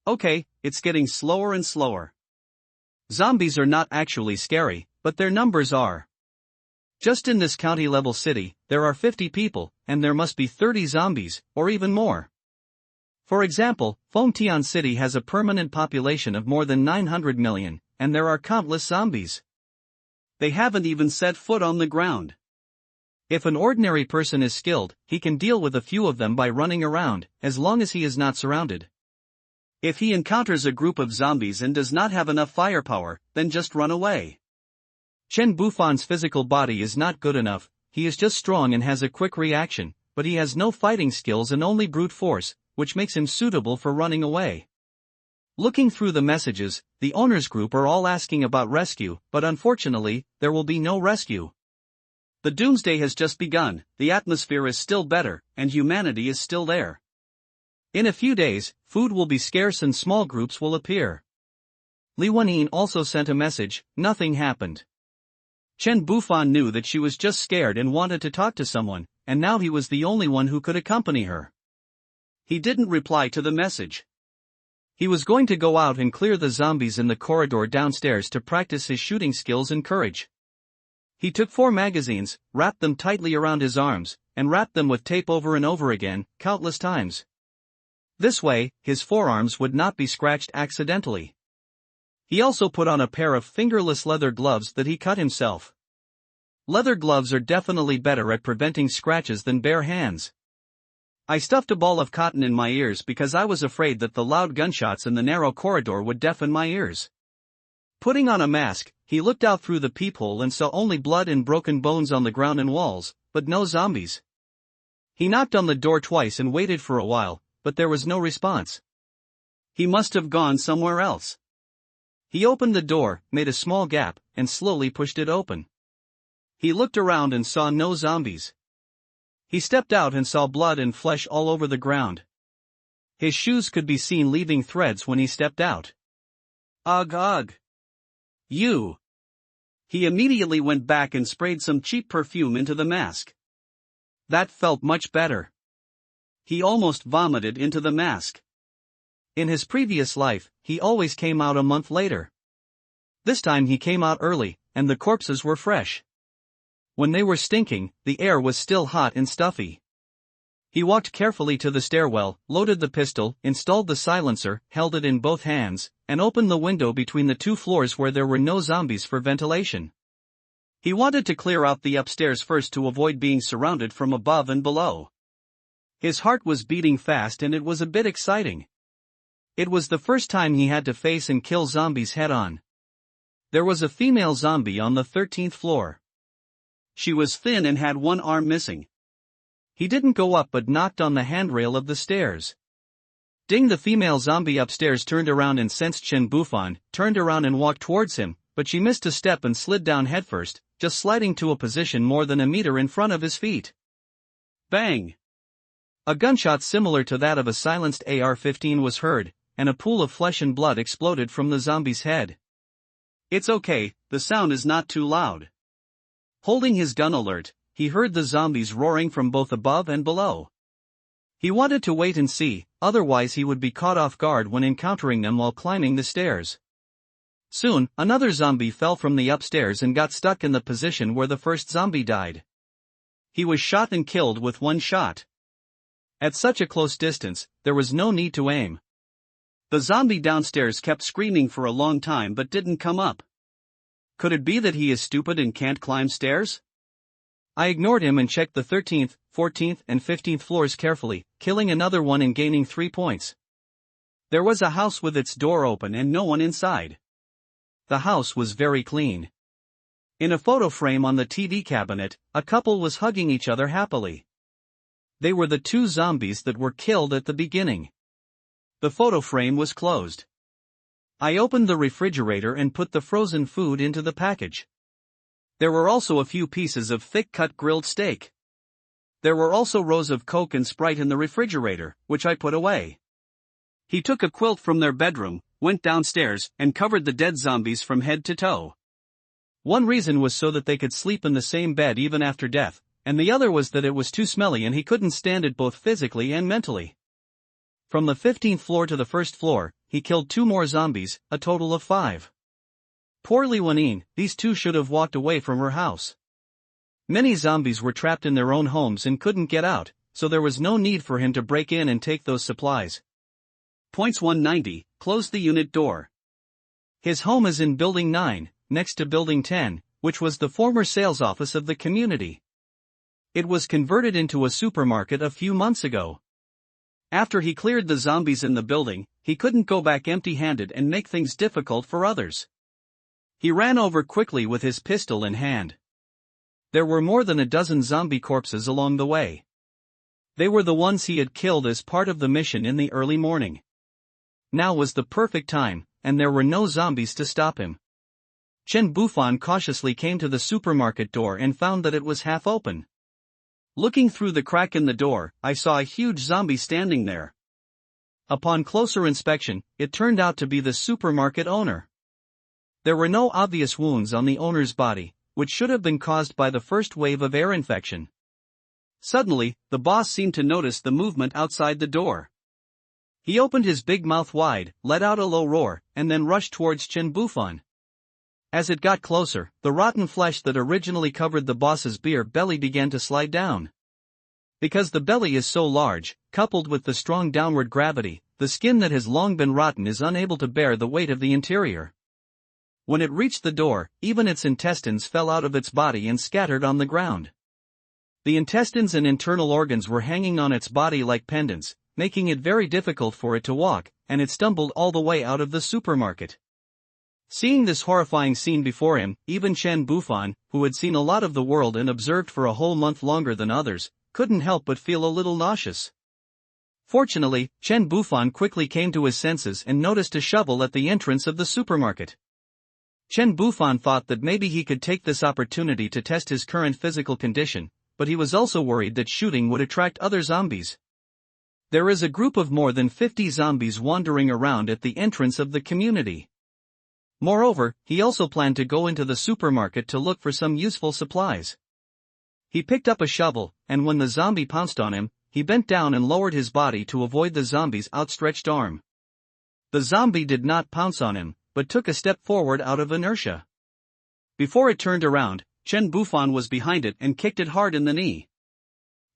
Okay, it's getting slower and slower. Zombies are not actually scary, but their numbers are. Just in this county-level city, there are 50 people, and there must be 30 zombies, or even more. For example, Fengtian City has a permanent population of more than 900 million, and there are countless zombies. They haven't even set foot on the ground. If an ordinary person is skilled, he can deal with a few of them by running around, as long as he is not surrounded. If he encounters a group of zombies and does not have enough firepower, then just run away. Chen Bufan's physical body is not good enough, he is just strong and has a quick reaction, but he has no fighting skills and only brute force, which makes him suitable for running away. Looking through the messages, the owners group are all asking about rescue, but unfortunately, there will be no rescue. The doomsday has just begun, the atmosphere is still better, and humanity is still there. In a few days, food will be scarce and small groups will appear. Li Wenyin also sent a message, nothing happened. Chen Bufan knew that she was just scared and wanted to talk to someone, and now he was the only one who could accompany her. He didn't reply to the message. He was going to go out and clear the zombies in the corridor downstairs to practice his shooting skills and courage. He took 4 magazines, wrapped them tightly around his arms, and wrapped them with tape over and over again, countless times. This way, his forearms would not be scratched accidentally. He also put on a pair of fingerless leather gloves that he cut himself. Leather gloves are definitely better at preventing scratches than bare hands. I stuffed a ball of cotton in my ears because I was afraid that the loud gunshots in the narrow corridor would deafen my ears. Putting on a mask, he looked out through the peephole and saw only blood and broken bones on the ground and walls, but no zombies. He knocked on the door twice and waited for a while, but there was no response. He must have gone somewhere else. He opened the door, made a small gap, and slowly pushed it open. He looked around and saw no zombies. He stepped out and saw blood and flesh all over the ground. His shoes could be seen leaving threads when he stepped out. Ugh ugh. You. He immediately went back and sprayed some cheap perfume into the mask. That felt much better. He almost vomited into the mask. In his previous life, he always came out a month later. This time he came out early, and the corpses were fresh. When they were stinking, the air was still hot and stuffy. He walked carefully to the stairwell, loaded the pistol, installed the silencer, held it in both hands, and opened the window between the 2 floors where there were no zombies for ventilation. He wanted to clear out the upstairs first to avoid being surrounded from above and below. His heart was beating fast and it was a bit exciting. It was the first time he had to face and kill zombies head-on. There was a female zombie on the 13th floor. She was thin and had one arm missing. He didn't go up but knocked on the handrail of the stairs. Ding! The female zombie upstairs turned around and sensed Chen Bufan, turned around and walked towards him, but she missed a step and slid down headfirst, just sliding to a position more than a meter in front of his feet. Bang! A gunshot similar to that of a silenced AR-15 was heard, and a pool of flesh and blood exploded from the zombie's head. It's okay, the sound is not too loud. Holding his gun alert, he heard the zombies roaring from both above and below. He wanted to wait and see, otherwise he would be caught off guard when encountering them while climbing the stairs. Soon, another zombie fell from the upstairs and got stuck in the position where the first zombie died. He was shot and killed with one shot. At such a close distance, there was no need to aim. The zombie downstairs kept screaming for a long time but didn't come up. Could it be that he is stupid and can't climb stairs? I ignored him and checked the 13th, 14th and 15th floors carefully, killing another one and gaining 3 points. There was a house with its door open and no one inside. The house was very clean. In a photo frame on the TV cabinet, a couple was hugging each other happily. They were the 2 zombies that were killed at the beginning. The photo frame was closed. I opened the refrigerator and put the frozen food into the package. There were also a few pieces of thick-cut grilled steak. There were also rows of Coke and Sprite in the refrigerator, which I put away. He took a quilt from their bedroom, went downstairs, and covered the dead zombies from head to toe. One reason was so that they could sleep in the same bed even after death, and the other was that it was too smelly and he couldn't stand it both physically and mentally. From the 15th floor to the 1st floor, he killed 2 more zombies, a total of 5. Poor Li Wenyin, these 2 should have walked away from her house. Many zombies were trapped in their own homes and couldn't get out, so there was no need for him to break in and take those supplies. Points 190, close the unit door. His home is in Building 9, next to Building 10, which was the former sales office of the community. It was converted into a supermarket a few months ago. After he cleared the zombies in the building, he couldn't go back empty-handed and make things difficult for others. He ran over quickly with his pistol in hand. There were more than a dozen zombie corpses along the way. They were the ones he had killed as part of the mission in the early morning. Now was the perfect time, and there were no zombies to stop him. Chen Bufan cautiously came to the supermarket door and found that it was half open. Looking through the crack in the door, I saw a huge zombie standing there. Upon closer inspection, it turned out to be the supermarket owner. There were no obvious wounds on the owner's body, which should have been caused by the first wave of air infection. Suddenly, the boss seemed to notice the movement outside the door. He opened his big mouth wide, let out a low roar, and then rushed towards Chen Bufan. As it got closer, the rotten flesh that originally covered the boss's beer belly began to slide down. Because the belly is so large, coupled with the strong downward gravity, the skin that has long been rotten is unable to bear the weight of the interior. When it reached the door, even its intestines fell out of its body and scattered on the ground. The intestines and internal organs were hanging on its body like pendants, making it very difficult for it to walk, and it stumbled all the way out of the supermarket. Seeing this horrifying scene before him, even Chen Bufan, who had seen a lot of the world and observed for a whole month longer than others, couldn't help but feel a little nauseous. Fortunately, Chen Bufan quickly came to his senses and noticed a shovel at the entrance of the supermarket. Chen Bufan thought that maybe he could take this opportunity to test his current physical condition, but he was also worried that shooting would attract other zombies. There is a group of more than 50 zombies wandering around at the entrance of the community. Moreover, he also planned to go into the supermarket to look for some useful supplies. He picked up a shovel, and when the zombie pounced on him, he bent down and lowered his body to avoid the zombie's outstretched arm. The zombie did not pounce on him, but took a step forward out of inertia. Before it turned around, Chen Bufan was behind it and kicked it hard in the knee.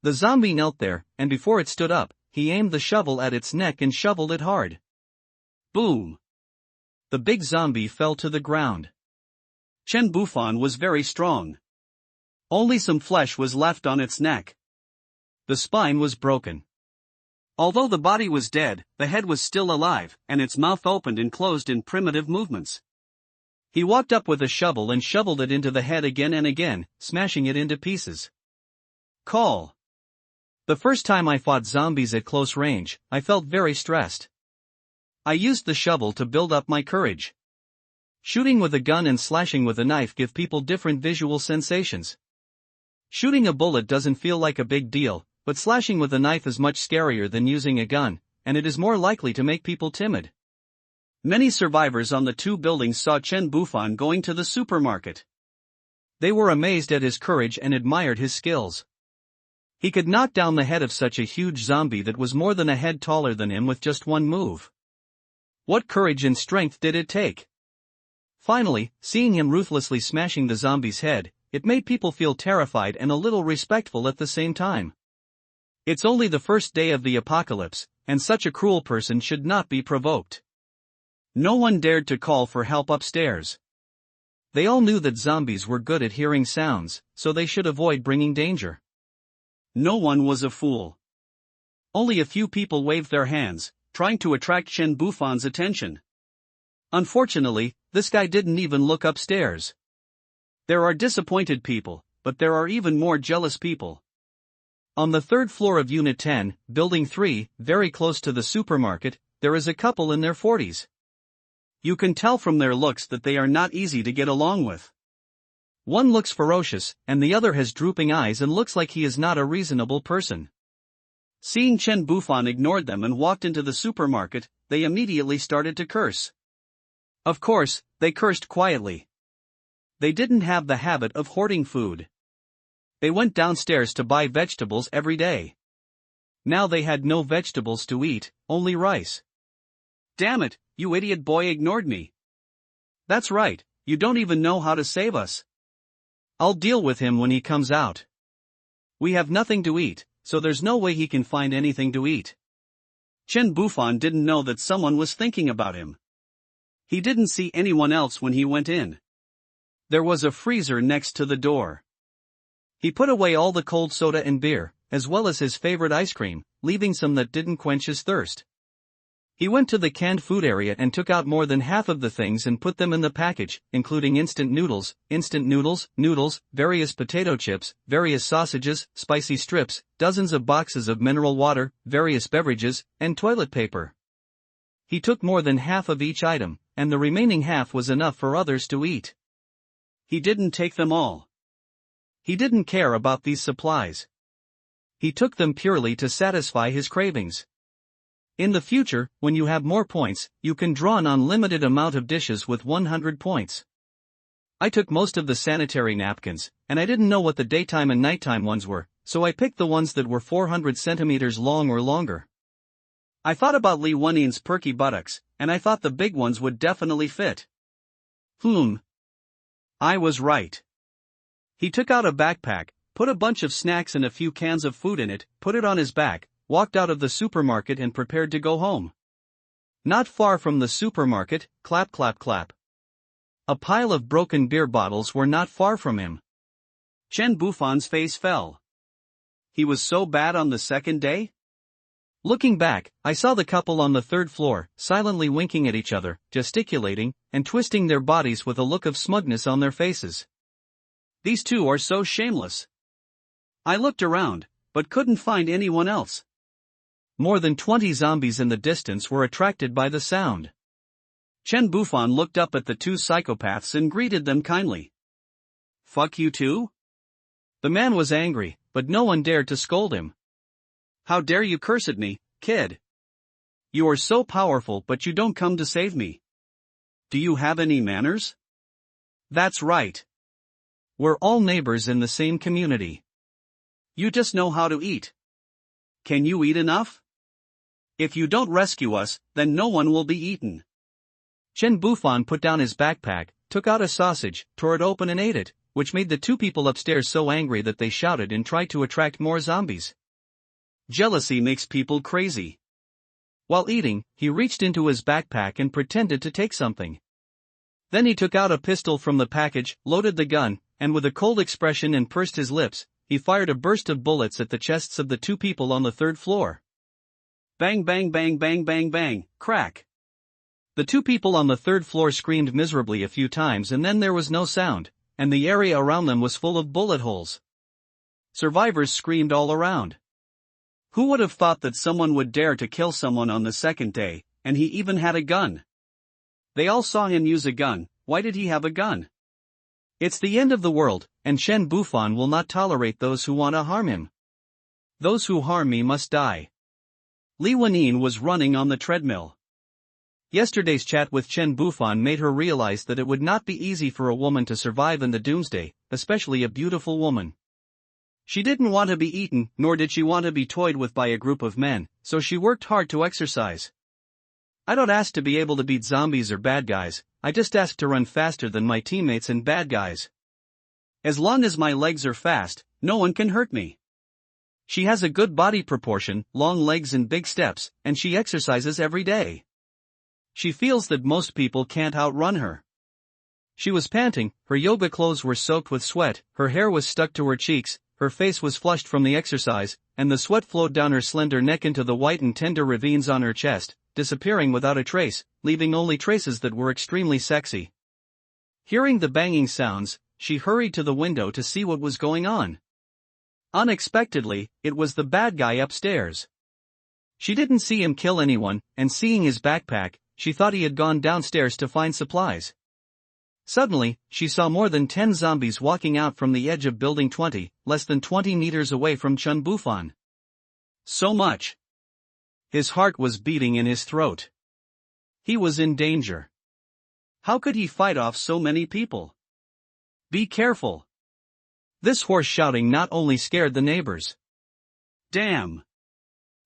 The zombie knelt there, and before it stood up, he aimed the shovel at its neck and shoveled it hard. Boom! The big zombie fell to the ground. Chen Bufan was very strong. Only some flesh was left on its neck. The spine was broken. Although the body was dead, the head was still alive, and its mouth opened and closed in primitive movements. He walked up with a shovel and shoveled it into the head again and again, smashing it into pieces. Call. The first time I fought zombies at close range, I felt very stressed. I used the shovel to build up my courage. Shooting with a gun and slashing with a knife give people different visual sensations. Shooting a bullet doesn't feel like a big deal, but slashing with a knife is much scarier than using a gun, and it is more likely to make people timid. Many survivors on the two buildings saw Chen Bufan going to the supermarket. They were amazed at his courage and admired his skills. He could knock down the head of such a huge zombie that was more than a head taller than him with just one move. What courage and strength did it take? Finally, seeing him ruthlessly smashing the zombie's head, it made people feel terrified and a little respectful at the same time. It's only the first day of the apocalypse, and such a cruel person should not be provoked. No one dared to call for help upstairs. They all knew that zombies were good at hearing sounds, so they should avoid bringing danger. No one was a fool. Only a few people waved their hands, trying to attract Chen Bufan's attention. Unfortunately, this guy didn't even look upstairs. There are disappointed people, but there are even more jealous people. On the third floor of Unit 10, Building 3, very close to the supermarket, there is a couple in their 40s. You can tell from their looks that they are not easy to get along with. One looks ferocious, and the other has drooping eyes and looks like he is not a reasonable person. Seeing Chen Bufan ignored them and walked into the supermarket, they immediately started to curse. Of course, they cursed quietly. They didn't have the habit of hoarding food. They went downstairs to buy vegetables every day. Now they had no vegetables to eat, only rice. Damn it, you idiot boy ignored me. That's right, you don't even know how to save us. I'll deal with him when he comes out. We have nothing to eat, so there's no way he can find anything to eat. Chen Bufan didn't know that someone was thinking about him. He didn't see anyone else when he went in. There was a freezer next to the door. He put away all the cold soda and beer, as well as his favorite ice cream, leaving some that didn't quench his thirst. He went to the canned food area and took out more than half of the things and put them in the package, including instant noodles, noodles, various potato chips, various sausages, spicy strips, dozens of boxes of mineral water, various beverages, and toilet paper. He took more than half of each item, and the remaining half was enough for others to eat. He didn't take them all. He didn't care about these supplies. He took them purely to satisfy his cravings. In the future, when you have more points, you can draw an unlimited amount of dishes with 100 points. I took most of the sanitary napkins, and I didn't know what the daytime and nighttime ones were, so I picked the ones that were 400 centimeters long or longer. I thought about Lee Won-in's perky buttocks, and I thought the big ones would definitely fit. I was right. He took out a backpack, put a bunch of snacks and a few cans of food in it, put it on his back, walked out of the supermarket and prepared to go home. Not far from the supermarket, clap clap clap. A pile of broken beer bottles were not far from him. Chen Bufan's face fell. He was so bad on the second day? Looking back, I saw the couple on the third floor, silently winking at each other, gesticulating, and twisting their bodies with a look of smugness on their faces. These two are so shameless. I looked around, but couldn't find anyone else. More than 20 zombies in the distance were attracted by the sound. Chen Bufan looked up at the two psychopaths and greeted them kindly. "Fuck you too?" The man was angry, but no one dared to scold him. "How dare you curse at me, kid? You are so powerful but you don't come to save me. Do you have any manners?" "That's right. We're all neighbors in the same community. You just know how to eat. Can you eat enough? If you don't rescue us, then no one will be eaten." Chen Bufan put down his backpack, took out a sausage, tore it open and ate it, which made the two people upstairs so angry that they shouted and tried to attract more zombies. Jealousy makes people crazy. While eating, he reached into his backpack and pretended to take something. Then he took out a pistol from the package, loaded the gun, and with a cold expression and pursed his lips, he fired a burst of bullets at the chests of the two people on the third floor. Bang bang bang bang bang bang, crack. The two people on the third floor screamed miserably a few times and then there was no sound, and the area around them was full of bullet holes. Survivors screamed all around. Who would have thought that someone would dare to kill someone on the second day, and he even had a gun? They all saw him use a gun. Why did he have a gun? It's the end of the world, and Chen Bufan will not tolerate those who want to harm him. Those who harm me must die. Lee Won-in was running on the treadmill. Yesterday's chat with Chen Bufan made her realize that it would not be easy for a woman to survive in the doomsday, especially a beautiful woman. She didn't want to be eaten, nor did she want to be toyed with by a group of men, so she worked hard to exercise. I don't ask to be able to beat zombies or bad guys, I just ask to run faster than my teammates and bad guys. As long as my legs are fast, no one can hurt me. She has a good body proportion, long legs and big steps, and she exercises every day. She feels that most people can't outrun her. She was panting, her yoga clothes were soaked with sweat, her hair was stuck to her cheeks, her face was flushed from the exercise, and the sweat flowed down her slender neck into the white and tender ravines on her chest, disappearing without a trace, leaving only traces that were extremely sexy. Hearing the banging sounds, she hurried to the window to see what was going on. Unexpectedly, it was the bad guy upstairs. She didn't see him kill anyone, and seeing his backpack, she thought he had gone downstairs to find supplies. Suddenly, she saw more than 10 zombies walking out from the edge of Building 20, less than 20 meters away from Chen Bufan. So much. His heart was beating in his throat. He was in danger. How could he fight off so many people? Be careful. This hoarse shouting not only scared the neighbors. Damn.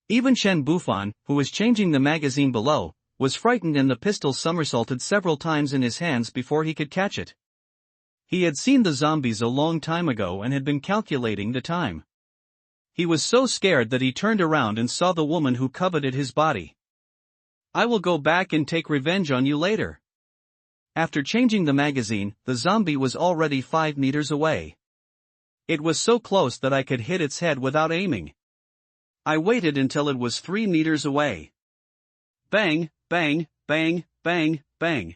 Even Chen Bufan, who was changing the magazine below, was frightened and the pistol somersaulted several times in his hands before he could catch it. He had seen the zombies a long time ago and had been calculating the time. He was so scared that he turned around and saw the woman who coveted his body. "I will go back and take revenge on you later." After changing the magazine, the zombie was already 5 meters away. It was so close that I could hit its head without aiming. I waited until it was 3 meters away. Bang, bang, bang, bang, bang.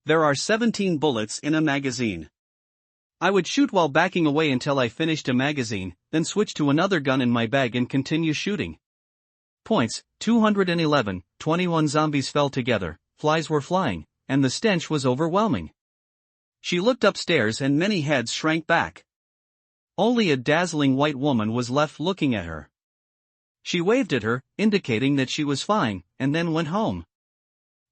There are 17 bullets in a magazine. I would shoot while backing away until I finished a magazine, then switch to another gun in my bag and continue shooting. Points, 211, 21 zombies fell together, flies were flying, and the stench was overwhelming. She looked upstairs and many heads shrank back. Only a dazzling white woman was left looking at her. She waved at her, indicating that she was fine, and then went home.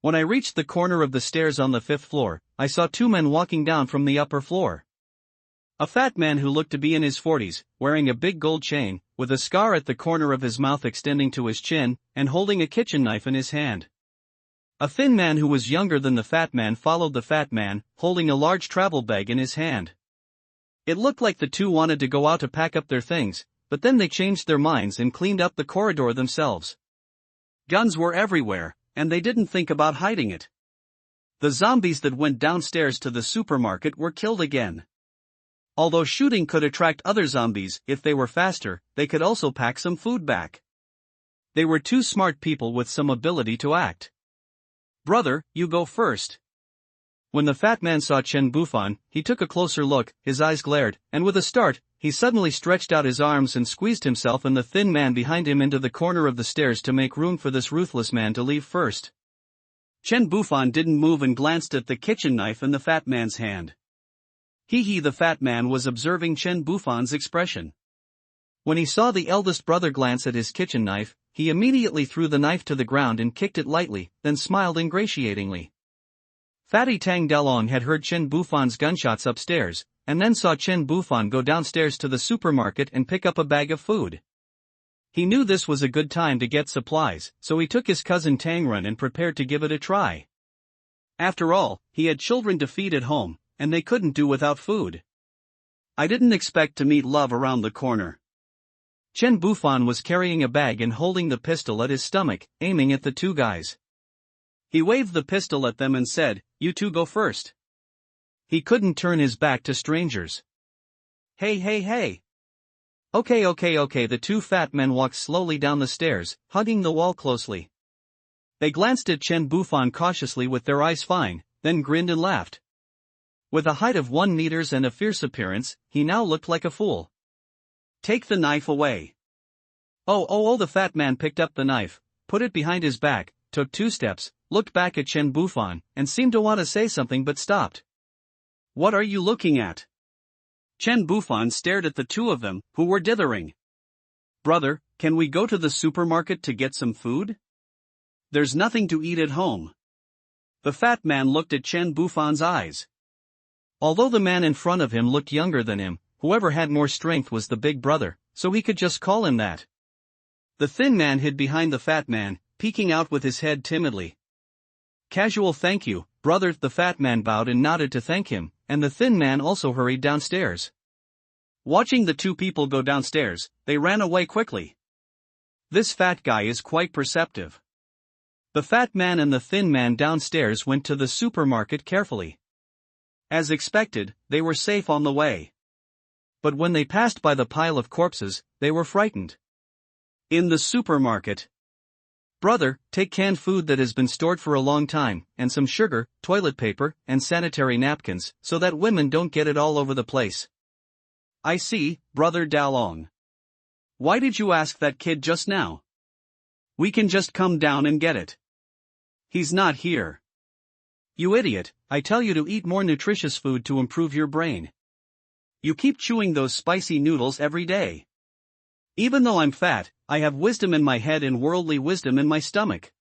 When I reached the corner of the stairs on the 5th floor, I saw 2 men walking down from the upper floor. A fat man who looked to be in his 40s, wearing a big gold chain, with a scar at the corner of his mouth extending to his chin, and holding a kitchen knife in his hand. A thin man who was younger than the fat man followed the fat man, holding a large travel bag in his hand. It looked like the 2 wanted to go out to pack up their things, but then they changed their minds and cleaned up the corridor themselves. Guns were everywhere, and they didn't think about hiding it. The zombies that went downstairs to the supermarket were killed again. Although shooting could attract other zombies if they were faster, they could also pack some food back. They were 2 smart people with some ability to act. Brother, you go first. When the fat man saw Chen Bufan, he took a closer look, his eyes glared, and with a start, he suddenly stretched out his arms and squeezed himself and the thin man behind him into the corner of the stairs to make room for this ruthless man to leave first. Chen Bufan didn't move and glanced at the kitchen knife in the fat man's hand. The fat man was observing Chen Bufan's expression. When he saw the eldest brother glance at his kitchen knife, he immediately threw the knife to the ground and kicked it lightly, then smiled ingratiatingly. Fatty Tang Dalong had heard Chen Bufan's gunshots upstairs, and then saw Chen Bufan go downstairs to the supermarket and pick up a bag of food. He knew this was a good time to get supplies, so he took his cousin Tangrun and prepared to give it a try. After all, he had children to feed at home, and they couldn't do without food. I didn't expect to meet love around the corner. Chen Bufan was carrying a bag and holding the pistol at his stomach, aiming at the 2 guys. He waved the pistol at them and said, "You 2 go first." He couldn't turn his back to strangers. Hey hey hey. Okay. The 2 fat men walked slowly down the stairs, hugging the wall closely. They glanced at Chen Bufan cautiously with their eyes fine, then grinned and laughed. With a height of 1 meter and a fierce appearance, he now looked like a fool. Take the knife away. Oh, the fat man picked up the knife, put it behind his back, took 2 steps, looked back at Chen Bufan, and seemed to want to say something but stopped. What are you looking at? Chen Bufan stared at the 2 of them, who were dithering. Brother, can we go to the supermarket to get some food? There's nothing to eat at home. The fat man looked at Chen Bufan's eyes. Although the man in front of him looked younger than him, whoever had more strength was the big brother, so he could just call him that. The thin man hid behind the fat man, peeking out with his head timidly. Casual thank you, brother. The fat man bowed and nodded to thank him, and the thin man also hurried downstairs. Watching the 2 people go downstairs, they ran away quickly. This fat guy is quite perceptive. The fat man and the thin man downstairs went to the supermarket carefully. As expected, they were safe on the way. But when they passed by the pile of corpses, they were frightened. In the supermarket. Brother, take canned food that has been stored for a long time, and some sugar, toilet paper, and sanitary napkins, so that women don't get it all over the place. I see, Brother Dalong. Why did you ask that kid just now? We can just come down and get it. He's not here. You idiot, I tell you to eat more nutritious food to improve your brain. You keep chewing those spicy noodles every day. Even though I'm fat, I have wisdom in my head and worldly wisdom in my stomach.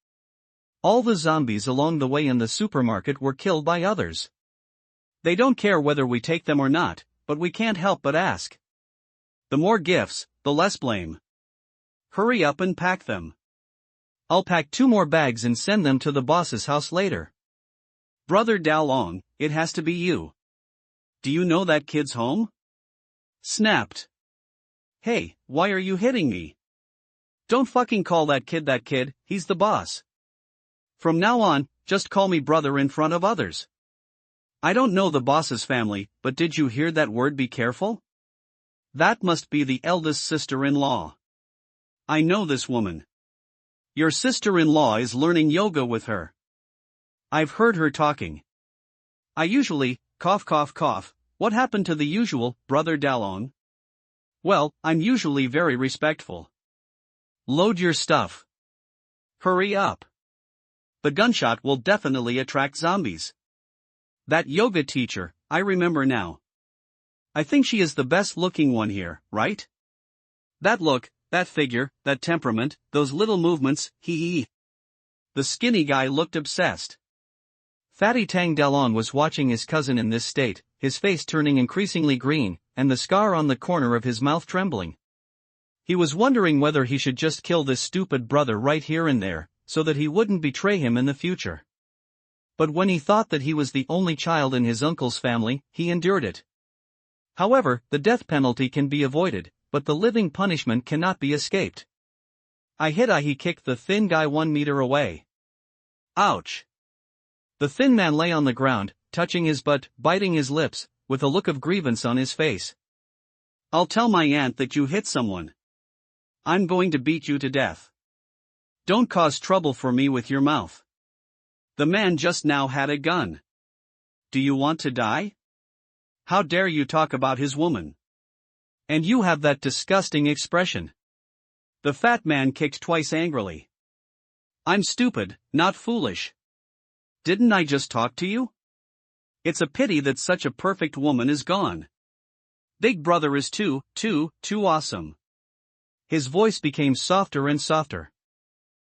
All the zombies along the way in the supermarket were killed by others. They don't care whether we take them or not, but we can't help but ask. The more gifts, the less blame. Hurry up and pack them. I'll pack 2 more bags and send them to the boss's house later. Brother Dalong, it has to be you. Do you know that kid's home? Snapped. Hey, why are you hitting me? Don't fucking call that kid, he's the boss. From now on, just call me brother in front of others. I don't know the boss's family, but did you hear that word? Be careful? That must be the eldest sister-in-law. I know this woman. Your sister-in-law is learning yoga with her. I've heard her talking. I usually, cough cough cough, what happened to the usual, Brother Dalong? Well, I'm usually very respectful. Load your stuff. Hurry up. The gunshot will definitely attract zombies. That yoga teacher, I remember now. I think she is the best looking one here, right? That look, that figure, that temperament, those little movements, hee. The skinny guy looked obsessed. Fatty Tang Dalong was watching his cousin in this state, his face turning increasingly green, and the scar on the corner of his mouth trembling. He was wondering whether he should just kill this stupid brother right here and there, so that he wouldn't betray him in the future. But when he thought that he was the only child in his uncle's family, he endured it. However, the death penalty can be avoided, but the living punishment cannot be escaped. He kicked the thin guy 1 meter away. Ouch! The thin man lay on the ground, touching his butt, biting his lips, with a look of grievance on his face. I'll tell my aunt that you hit someone. I'm going to beat you to death. Don't cause trouble for me with your mouth. The man just now had a gun. Do you want to die? How dare you talk about his woman? And you have that disgusting expression. The fat man kicked twice angrily. I'm stupid, not foolish. Didn't I just talk to you? It's a pity that such a perfect woman is gone. Big Brother is too awesome. His voice became softer and softer.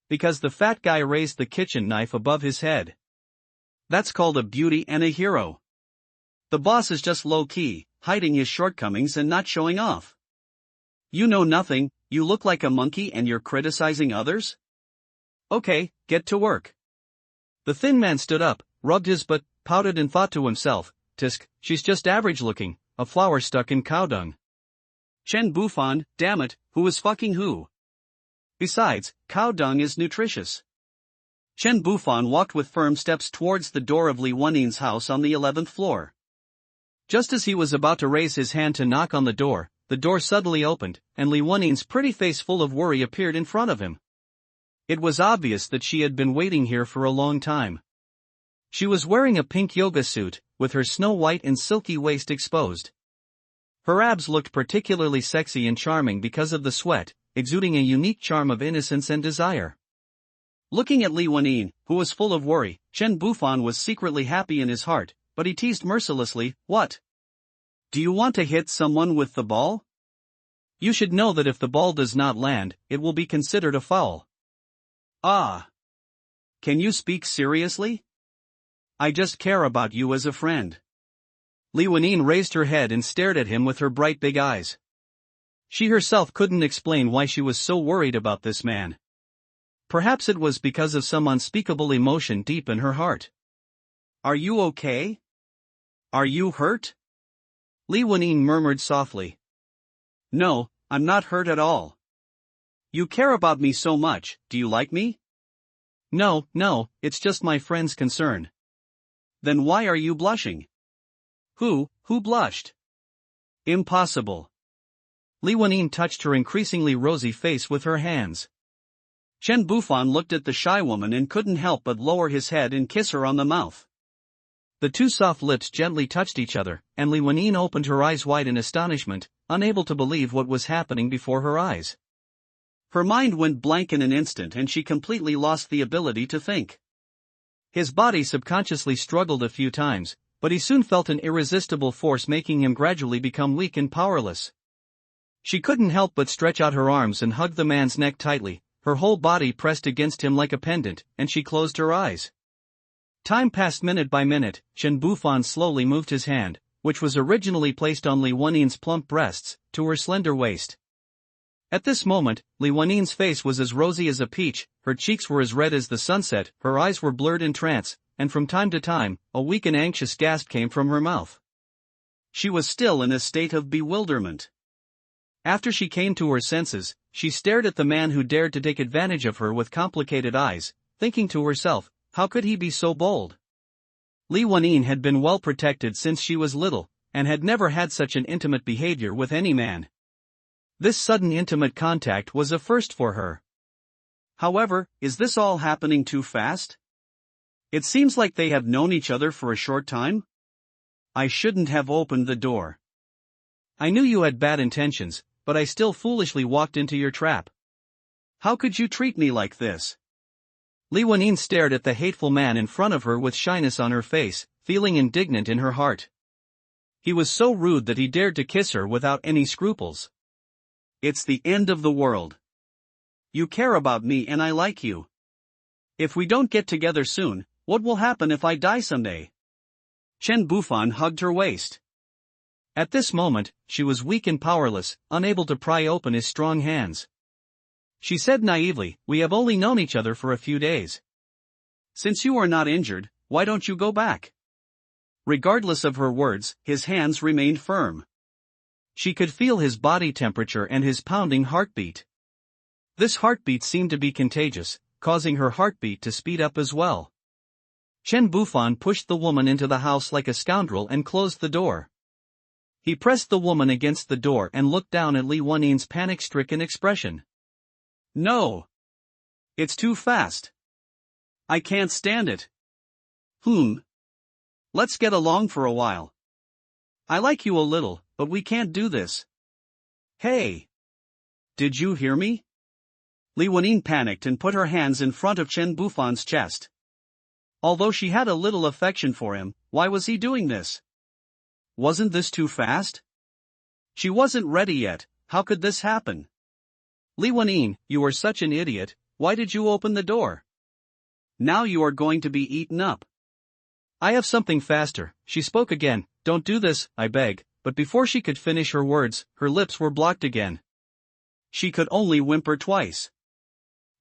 Because the fat guy raised the kitchen knife above his head. That's called a beauty and a hero. The boss is just low-key, hiding his shortcomings and not showing off. You know nothing, you look like a monkey and you're criticizing others? Okay, get to work. The thin man stood up, rubbed his butt, pouted and thought to himself, Tisk, she's just average looking, a flower stuck in cow dung. Chen Bufan, damn it, who is fucking who? Besides, cow dung is nutritious. Chen Bufan walked with firm steps towards the door of Li Wenin's house on the 11th floor. Just as he was about to raise his hand to knock on the door suddenly opened, and Li Wenin's pretty face full of worry appeared in front of him. It was obvious that she had been waiting here for a long time. She was wearing a pink yoga suit, with her snow-white and silky waist exposed. Her abs looked particularly sexy and charming because of the sweat, exuding a unique charm of innocence and desire. Looking at Li Wenin, who was full of worry, Chen Bufan was secretly happy in his heart, but he teased mercilessly, What? Do you want to hit someone with the ball? You should know that if the ball does not land, it will be considered a foul. Ah. Can you speak seriously? I just care about you as a friend. Li Wenin raised her head and stared at him with her bright big eyes. She herself couldn't explain why she was so worried about this man. Perhaps it was because of some unspeakable emotion deep in her heart. Are you okay? Are you hurt? Li Wenin murmured softly. No, I'm not hurt at all. You care about me so much, do you like me? No, it's just my friend's concern. Then why are you blushing? Who blushed? Impossible. Li Wenin touched her increasingly rosy face with her hands. Chen Bufan looked at the shy woman and couldn't help but lower his head and kiss her on the mouth. The two soft lips gently touched each other, and Li Wenin opened her eyes wide in astonishment, unable to believe what was happening before her eyes. Her mind went blank in an instant and she completely lost the ability to think. His body subconsciously struggled a few times, but he soon felt an irresistible force making him gradually become weak and powerless. She couldn't help but stretch out her arms and hug the man's neck tightly, her whole body pressed against him like a pendant, and she closed her eyes. Time passed minute by minute. Chen Bufan slowly moved his hand, which was originally placed on Li Wenin's plump breasts, to her slender waist. At this moment, Li Wenin's face was as rosy as a peach, her cheeks were as red as the sunset, her eyes were blurred in trance, and from time to time, a weak and anxious gasp came from her mouth. She was still in a state of bewilderment. After she came to her senses, she stared at the man who dared to take advantage of her with complicated eyes, thinking to herself, how could he be so bold? Li Wenin had been well protected since she was little, and had never had such an intimate behavior with any man. This sudden intimate contact was a first for her. However, is this all happening too fast? It seems like they have known each other for a short time. I shouldn't have opened the door. I knew you had bad intentions, but I still foolishly walked into your trap. How could you treat me like this? Li Wenyin stared at the hateful man in front of her with shyness on her face, feeling indignant in her heart. He was so rude that he dared to kiss her without any scruples. It's the end of the world. You care about me and I like you. If we don't get together soon, what will happen if I die someday? Chen Bufan hugged her waist. At this moment, she was weak and powerless, unable to pry open his strong hands. She said naively, "We have only known each other for a few days. Since you are not injured, why don't you go back?" Regardless of her words, his hands remained firm. She could feel his body temperature and his pounding heartbeat. This heartbeat seemed to be contagious, causing her heartbeat to speed up as well. Chen Bufan pushed the woman into the house like a scoundrel and closed the door. He pressed the woman against the door and looked down at Li Wenyin's panic-stricken expression. No. It's too fast. I can't stand it. Let's get along for a while. I like you a little, but we can't do this. Hey! Did you hear me? Li Wenyin panicked and put her hands in front of Chen Bufan's chest. Although she had a little affection for him, why was he doing this? Wasn't this too fast? She wasn't ready yet. How could this happen? Li Wenyin, you are such an idiot. Why did you open the door? Now you are going to be eaten up. I have something faster, she spoke again. Don't do this, I beg, but before she could finish her words, her lips were blocked again. She could only whimper twice.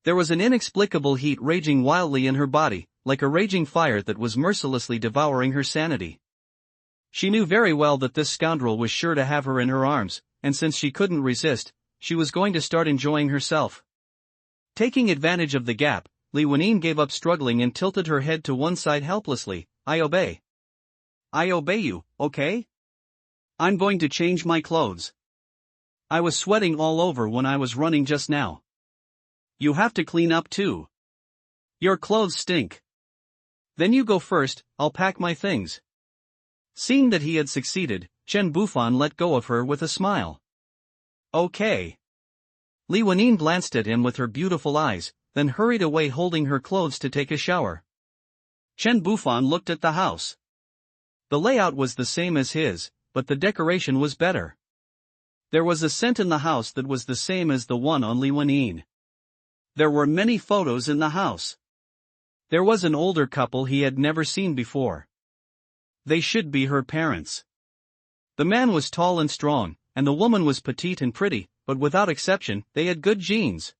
There was an inexplicable heat raging wildly in her body, like a raging fire that was mercilessly devouring her sanity. She knew very well that this scoundrel was sure to have her in her arms, and since she couldn't resist, she was going to start enjoying herself. Taking advantage of the gap, Li Wenyin gave up struggling and tilted her head to one side helplessly. I obey. I obey you, okay? I'm going to change my clothes. I was sweating all over when I was running just now. You have to clean up too. Your clothes stink. Then you go first, I'll pack my things. Seeing that he had succeeded, Chen Bufan let go of her with a smile. Okay. Li Wenyin glanced at him with her beautiful eyes, then hurried away holding her clothes to take a shower. Chen Bufan looked at the house. The layout was the same as his, but the decoration was better. There was a scent in the house that was the same as the one on Li Wenyin. There were many photos in the house. There was an older couple he had never seen before. They should be her parents. The man was tall and strong, and the woman was petite and pretty, but without exception, they had good genes.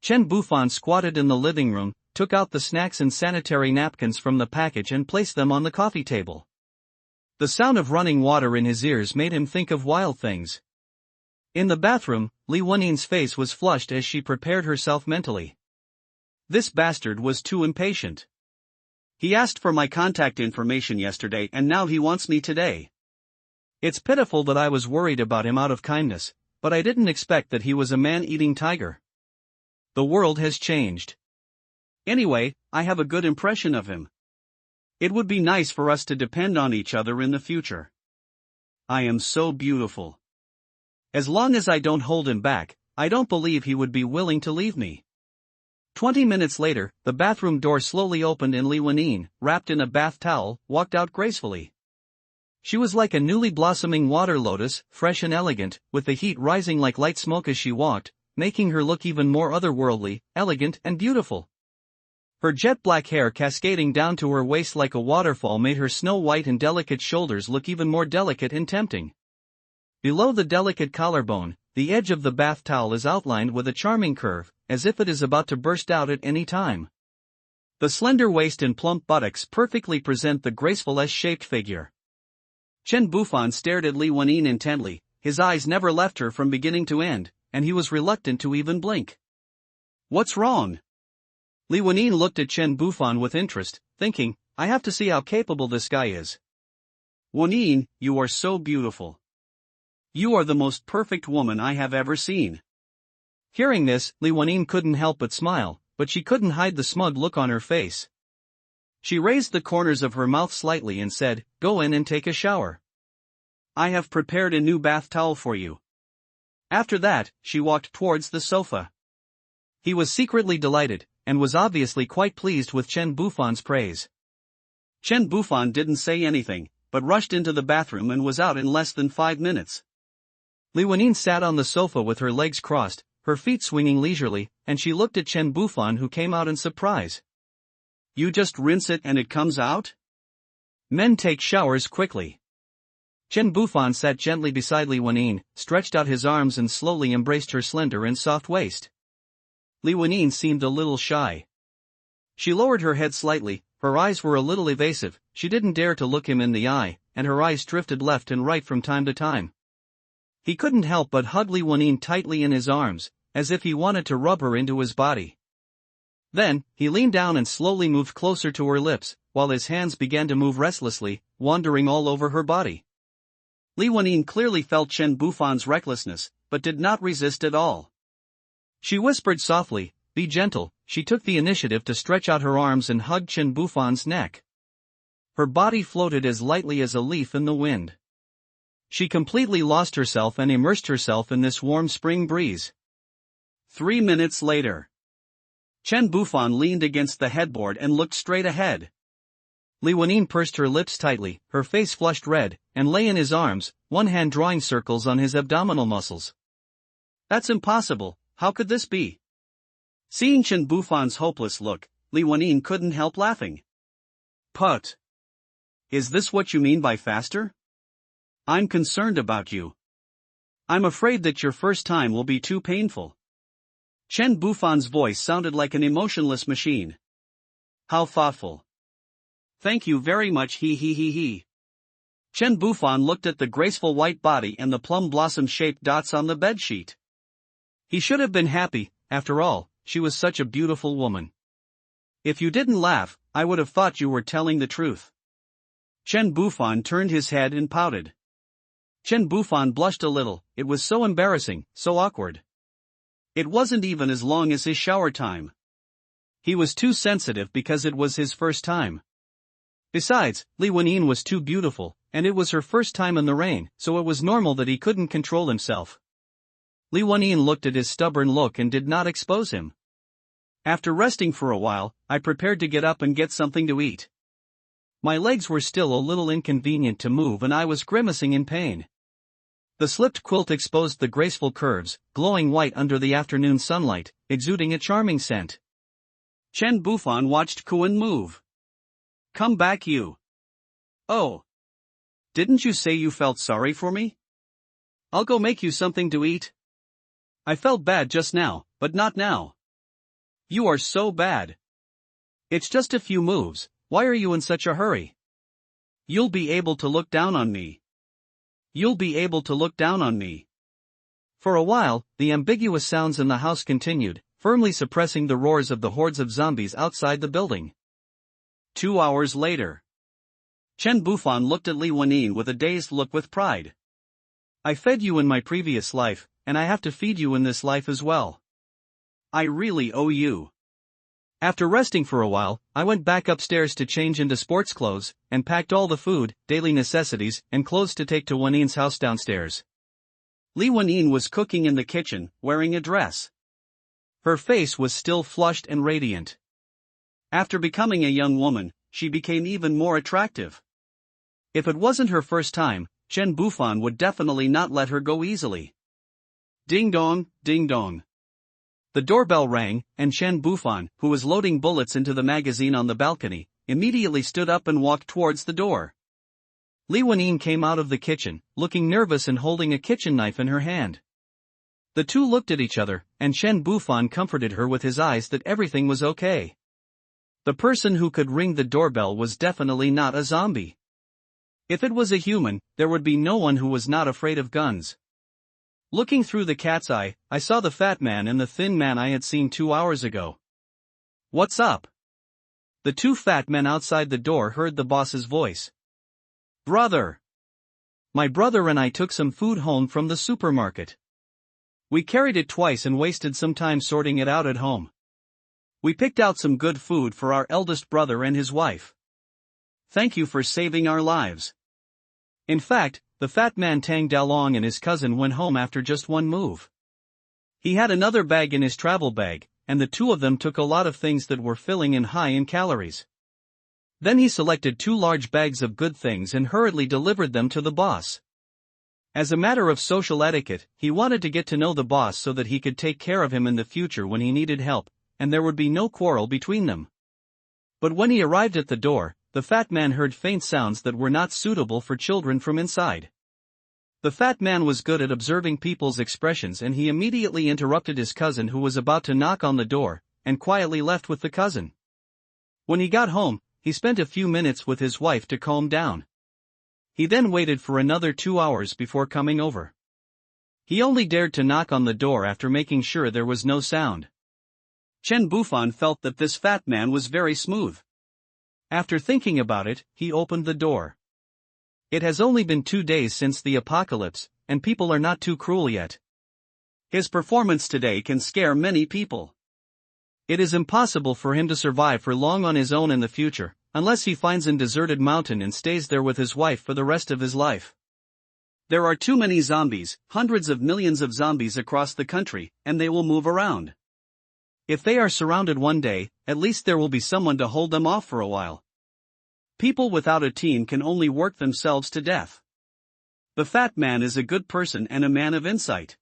Chen Bufan squatted in the living room, took out the snacks and sanitary napkins from the package and placed them on the coffee table. The sound of running water in his ears made him think of wild things. In the bathroom, Li Wenyin's face was flushed as she prepared herself mentally. This bastard was too impatient. He asked for my contact information yesterday and now he wants me today. It's pitiful that I was worried about him out of kindness, but I didn't expect that he was a man-eating tiger. The world has changed. Anyway, I have a good impression of him. It would be nice for us to depend on each other in the future. I am so beautiful. As long as I don't hold him back, I don't believe he would be willing to leave me. 20 minutes later, the bathroom door slowly opened and Li Wenyin, wrapped in a bath towel, walked out gracefully. She was like a newly blossoming water lotus, fresh and elegant, with the heat rising like light smoke as she walked, making her look even more otherworldly, elegant and beautiful. Her jet-black hair cascading down to her waist like a waterfall made her snow-white and delicate shoulders look even more delicate and tempting. Below the delicate collarbone, the edge of the bath towel is outlined with a charming curve, as if it is about to burst out at any time. The slender waist and plump buttocks perfectly present the graceful S-shaped figure. Chen Bufan stared at Li Wenyin intently, his eyes never left her from beginning to end, and he was reluctant to even blink. What's wrong? Li Wenyin looked at Chen Bufan with interest, thinking, I have to see how capable this guy is. Wenyin, you are so beautiful. You are the most perfect woman I have ever seen. Hearing this, Li Wenyin couldn't help but smile, but she couldn't hide the smug look on her face. She raised the corners of her mouth slightly and said, "Go in and take a shower. I have prepared a new bath towel for you." After that, she walked towards the sofa. He was secretly delighted, and was obviously quite pleased with Chen Bufan's praise. Chen Bufan didn't say anything, but rushed into the bathroom and was out in less than 5 minutes. Li Wenyin sat on the sofa with her legs crossed, her feet swinging leisurely, and she looked at Chen Bufan, who came out in surprise. "You just rinse it and it comes out? Men take showers quickly." Chen Bufan sat gently beside Li Wenyin, stretched out his arms and slowly embraced her slender and soft waist. Li Wenyin seemed a little shy. She lowered her head slightly, her eyes were a little evasive, she didn't dare to look him in the eye, and her eyes drifted left and right from time to time. He couldn't help but hug Li Wenyin tightly in his arms, as if he wanted to rub her into his body. Then, he leaned down and slowly moved closer to her lips, while his hands began to move restlessly, wandering all over her body. Li Wenyin clearly felt Chen Bufan's recklessness, but did not resist at all. She whispered softly, "Be gentle." She took the initiative to stretch out her arms and hug Chen Bufan's neck. Her body floated as lightly as a leaf in the wind. She completely lost herself and immersed herself in this warm spring breeze. 3 minutes later. Chen Bufan leaned against the headboard and looked straight ahead. Li Wenyin pursed her lips tightly, her face flushed red, and lay in his arms, one hand drawing circles on his abdominal muscles. "That's impossible, how could this be?" Seeing Chen Bufan's hopeless look, Li Wenyin couldn't help laughing. "Put. Is this what you mean by faster? I'm concerned about you. I'm afraid that your first time will be too painful." Chen Bufan's voice sounded like an emotionless machine. "How thoughtful. Thank you very much, he. Chen Bufan looked at the graceful white body and the plum blossom-shaped dots on the bedsheet. He should have been happy, after all, she was such a beautiful woman. "If you didn't laugh, I would have thought you were telling the truth." Chen Bufan turned his head and pouted. Chen Bufan blushed a little, it was so embarrassing, so awkward. It wasn't even as long as his shower time. He was too sensitive because it was his first time. Besides, Li Wenyin was too beautiful, and it was her first time in the rain, so it was normal that he couldn't control himself. Li Wenyin looked at his stubborn look and did not expose him. "After resting for a while, I prepared to get up and get something to eat. My legs were still a little inconvenient to move and I was grimacing in pain." The slipped quilt exposed the graceful curves, glowing white under the afternoon sunlight, exuding a charming scent. Chen Bufan watched Kuan move. "Come back, you. Oh. Didn't you say you felt sorry for me? I'll go make you something to eat." "I felt bad just now, but not now." "You are so bad. It's just a few moves, why are you in such a hurry? You'll be able to look down on me. You'll be able to look down on me." For a while, the ambiguous sounds in the house continued, firmly suppressing the roars of the hordes of zombies outside the building. 2 hours later. Chen Bufan looked at Li Wenyin with a dazed look with pride. "I fed you in my previous life, and I have to feed you in this life as well. I really owe you." After resting for a while, I went back upstairs to change into sports clothes, and packed all the food, daily necessities, and clothes to take to Wenyin's house downstairs. Li Wenyin was cooking in the kitchen, wearing a dress. Her face was still flushed and radiant. After becoming a young woman, she became even more attractive. If it wasn't her first time, Chen Bufan would definitely not let her go easily. Ding dong, ding dong. The doorbell rang, and Chen Bufan, who was loading bullets into the magazine on the balcony, immediately stood up and walked towards the door. Li Wenyin came out of the kitchen, looking nervous and holding a kitchen knife in her hand. The two looked at each other, and Chen Bufan comforted her with his eyes that everything was okay. The person who could ring the doorbell was definitely not a zombie. If it was a human, there would be no one who was not afraid of guns. Looking through the cat's eye, I saw the fat man and the thin man I had seen 2 hours ago. "What's up?" The two fat men outside the door heard the boss's voice. "Brother! My brother and I took some food home from the supermarket. We carried it twice and wasted some time sorting it out at home. We picked out some good food for our eldest brother and his wife. Thank you for saving our lives. In fact, the fat man Tang Dalong and his cousin went home after just one move. He had another bag in his travel bag, and the two of them took a lot of things that were filling and high in calories. Then he selected 2 large bags of good things and hurriedly delivered them to the boss. As a matter of social etiquette, he wanted to get to know the boss so that he could take care of him in the future when he needed help, and there would be no quarrel between them. But when he arrived at the door, the fat man heard faint sounds that were not suitable for children from inside. The fat man was good at observing people's expressions, and he immediately interrupted his cousin who was about to knock on the door, and quietly left with the cousin. When he got home, he spent a few minutes with his wife to calm down. He then waited for another 2 hours before coming over. He only dared to knock on the door after making sure there was no sound. Chen Bufan felt that this fat man was very smooth. After thinking about it, he opened the door. It has only been 2 days since the apocalypse, and people are not too cruel yet. His performance today can scare many people. It is impossible for him to survive for long on his own in the future, unless he finds a deserted mountain and stays there with his wife for the rest of his life. There are too many zombies, hundreds of millions of zombies across the country, and they will move around. If they are surrounded one day, at least there will be someone to hold them off for a while. People without a team can only work themselves to death. The fat man is a good person and a man of insight.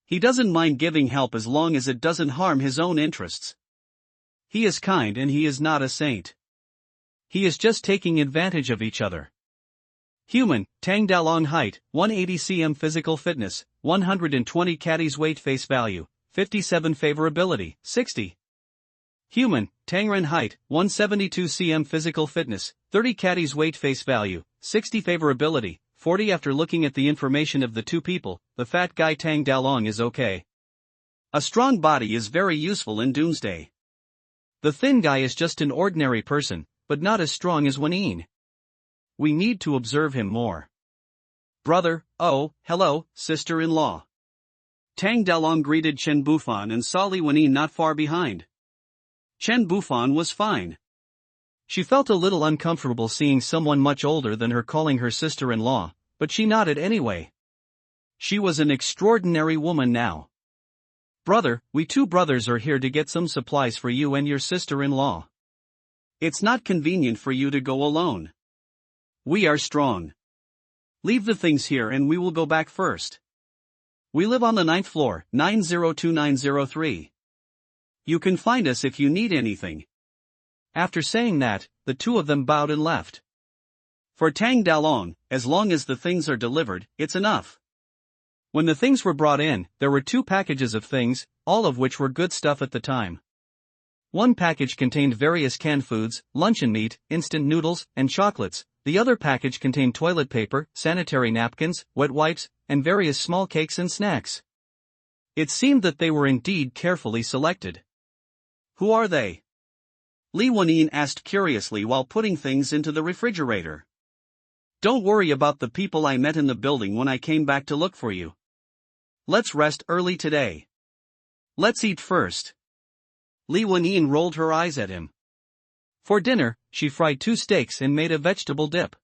He doesn't mind giving help as long as it doesn't harm his own interests. He is kind and he is not a saint. He is just taking advantage of each other. Human, Tang Dalong height, 180 cm physical fitness, 120 caddies weight face value, 57 favorability, 60. Human, Tangren height, 172 cm physical fitness, 30 caddies weight face value, 60 favorability, 40. After looking at the information of the two people, the fat guy Tang Dalong is okay. A strong body is very useful in Doomsday. The thin guy is just an ordinary person, but not as strong as Wanine. We need to observe him more. Brother, oh, hello, sister-in-law. Tang Dalong greeted Chen Bufan and saw Li Wanine not far behind. Chen Bufan was fine. She felt a little uncomfortable seeing someone much older than her calling her sister-in-law, but she nodded anyway. She was an extraordinary woman now. Brother, we 2 brothers are here to get some supplies for you and your sister-in-law. It's not convenient for you to go alone. We are strong. Leave the things here and we will go back first. We live on the 9th floor, 902903. You can find us if you need anything. After saying that, the 2 of them bowed and left. For Tang Dalong, as long as the things are delivered, it's enough. When the things were brought in, there were 2 packages of things, all of which were good stuff at the time. One package contained various canned foods, luncheon meat, instant noodles, and chocolates. The other package contained toilet paper, sanitary napkins, wet wipes, and various small cakes and snacks. It seemed that they were indeed carefully selected. Who are they? Li Wanine asked curiously while putting things into the refrigerator. Don't worry about the people I met in the building when I came back to look for you. Let's rest early today. Let's eat first. Li Wanine rolled her eyes at him. For dinner, she fried 2 steaks and made a vegetable dip.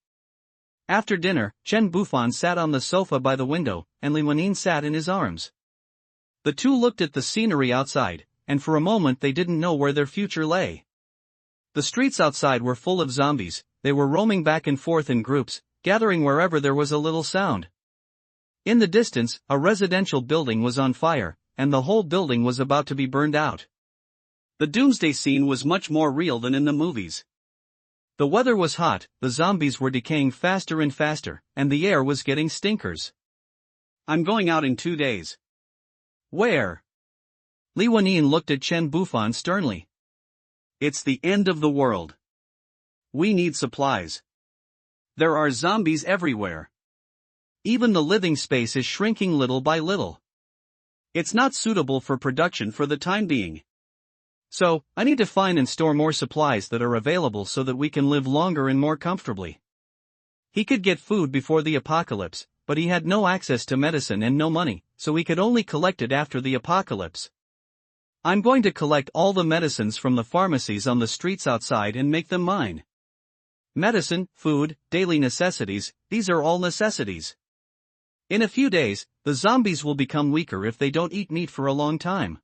After dinner, Chen Bufan sat on the sofa by the window, and Li Wanine sat in his arms. The 2 looked at the scenery outside, and for a moment they didn't know where their future lay. The streets outside were full of zombies. They were roaming back and forth in groups, gathering wherever there was a little sound. In the distance, a residential building was on fire, and the whole building was about to be burned out. The doomsday scene was much more real than in the movies. The weather was hot, the zombies were decaying faster and faster, and the air was getting stinkers. I'm going out in 2 days. Where? Li Wanine looked at Chen Bufan sternly. It's the end of the world. We need supplies. There are zombies everywhere. Even the living space is shrinking little by little. It's not suitable for production for the time being. So, I need to find and store more supplies that are available so that we can live longer and more comfortably. He could get food before the apocalypse, but he had no access to medicine and no money, so he could only collect it after the apocalypse. I'm going to collect all the medicines from the pharmacies on the streets outside and make them mine. Medicine, food, daily necessities, these are all necessities. In a few days, the zombies will become weaker if they don't eat meat for a long time.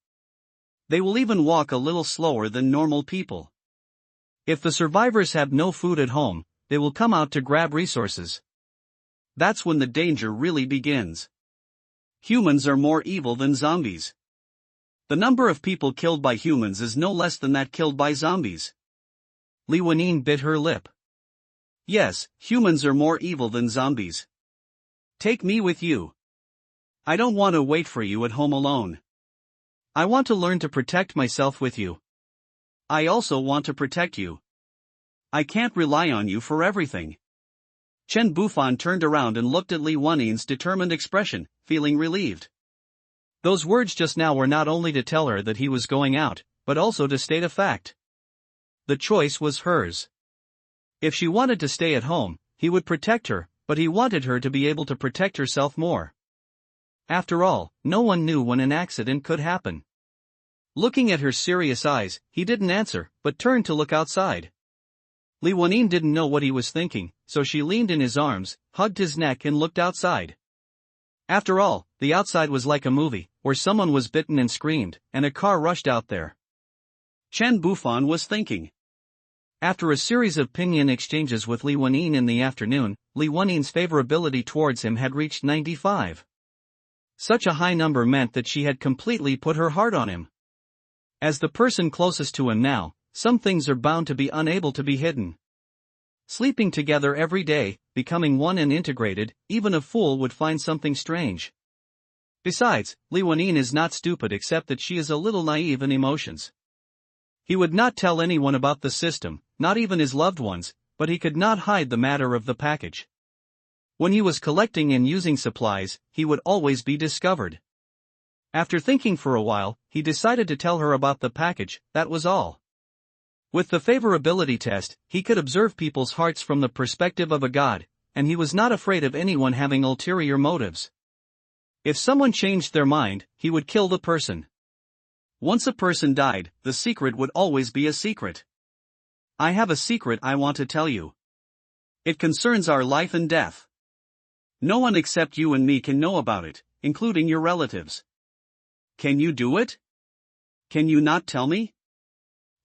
They will even walk a little slower than normal people. If the survivors have no food at home, they will come out to grab resources. That's when the danger really begins. Humans are more evil than zombies. The number of people killed by humans is no less than that killed by zombies. Li Wenyin bit her lip. Yes, humans are more evil than zombies. Take me with you. I don't want to wait for you at home alone. I want to learn to protect myself with you. I also want to protect you. I can't rely on you for everything. Chen Bufan turned around and looked at Li Wenyin's determined expression, feeling relieved. Those words just now were not only to tell her that he was going out, but also to state a fact. The choice was hers. If she wanted to stay at home, he would protect her, but he wanted her to be able to protect herself more. After all, no one knew when an accident could happen. Looking at her serious eyes, he didn't answer, but turned to look outside. Li Wenyin didn't know what he was thinking, so she leaned in his arms, hugged his neck and looked outside. After all, the outside was like a movie, where someone was bitten and screamed, and a car rushed out there. Chen Bufan was thinking. After a series of pinyin exchanges with Li Wenyin in the afternoon, Li Wenyin's favorability towards him had reached 95. Such a high number meant that she had completely put her heart on him. As the person closest to him now, some things are bound to be unable to be hidden. Sleeping together every day, becoming one and integrated, even a fool would find something strange. Besides, Li Wenyin is not stupid except that she is a little naive in emotions. He would not tell anyone about the system, not even his loved ones, but he could not hide the matter of the package. When he was collecting and using supplies, he would always be discovered. After thinking for a while, he decided to tell her about the package, that was all. With the favorability test, he could observe people's hearts from the perspective of a god, and he was not afraid of anyone having ulterior motives. If someone changed their mind, he would kill the person. Once a person died, the secret would always be a secret. I have a secret I want to tell you. It concerns our life and death. No one except you and me can know about it, including your relatives. Can you do it? Can you not tell me?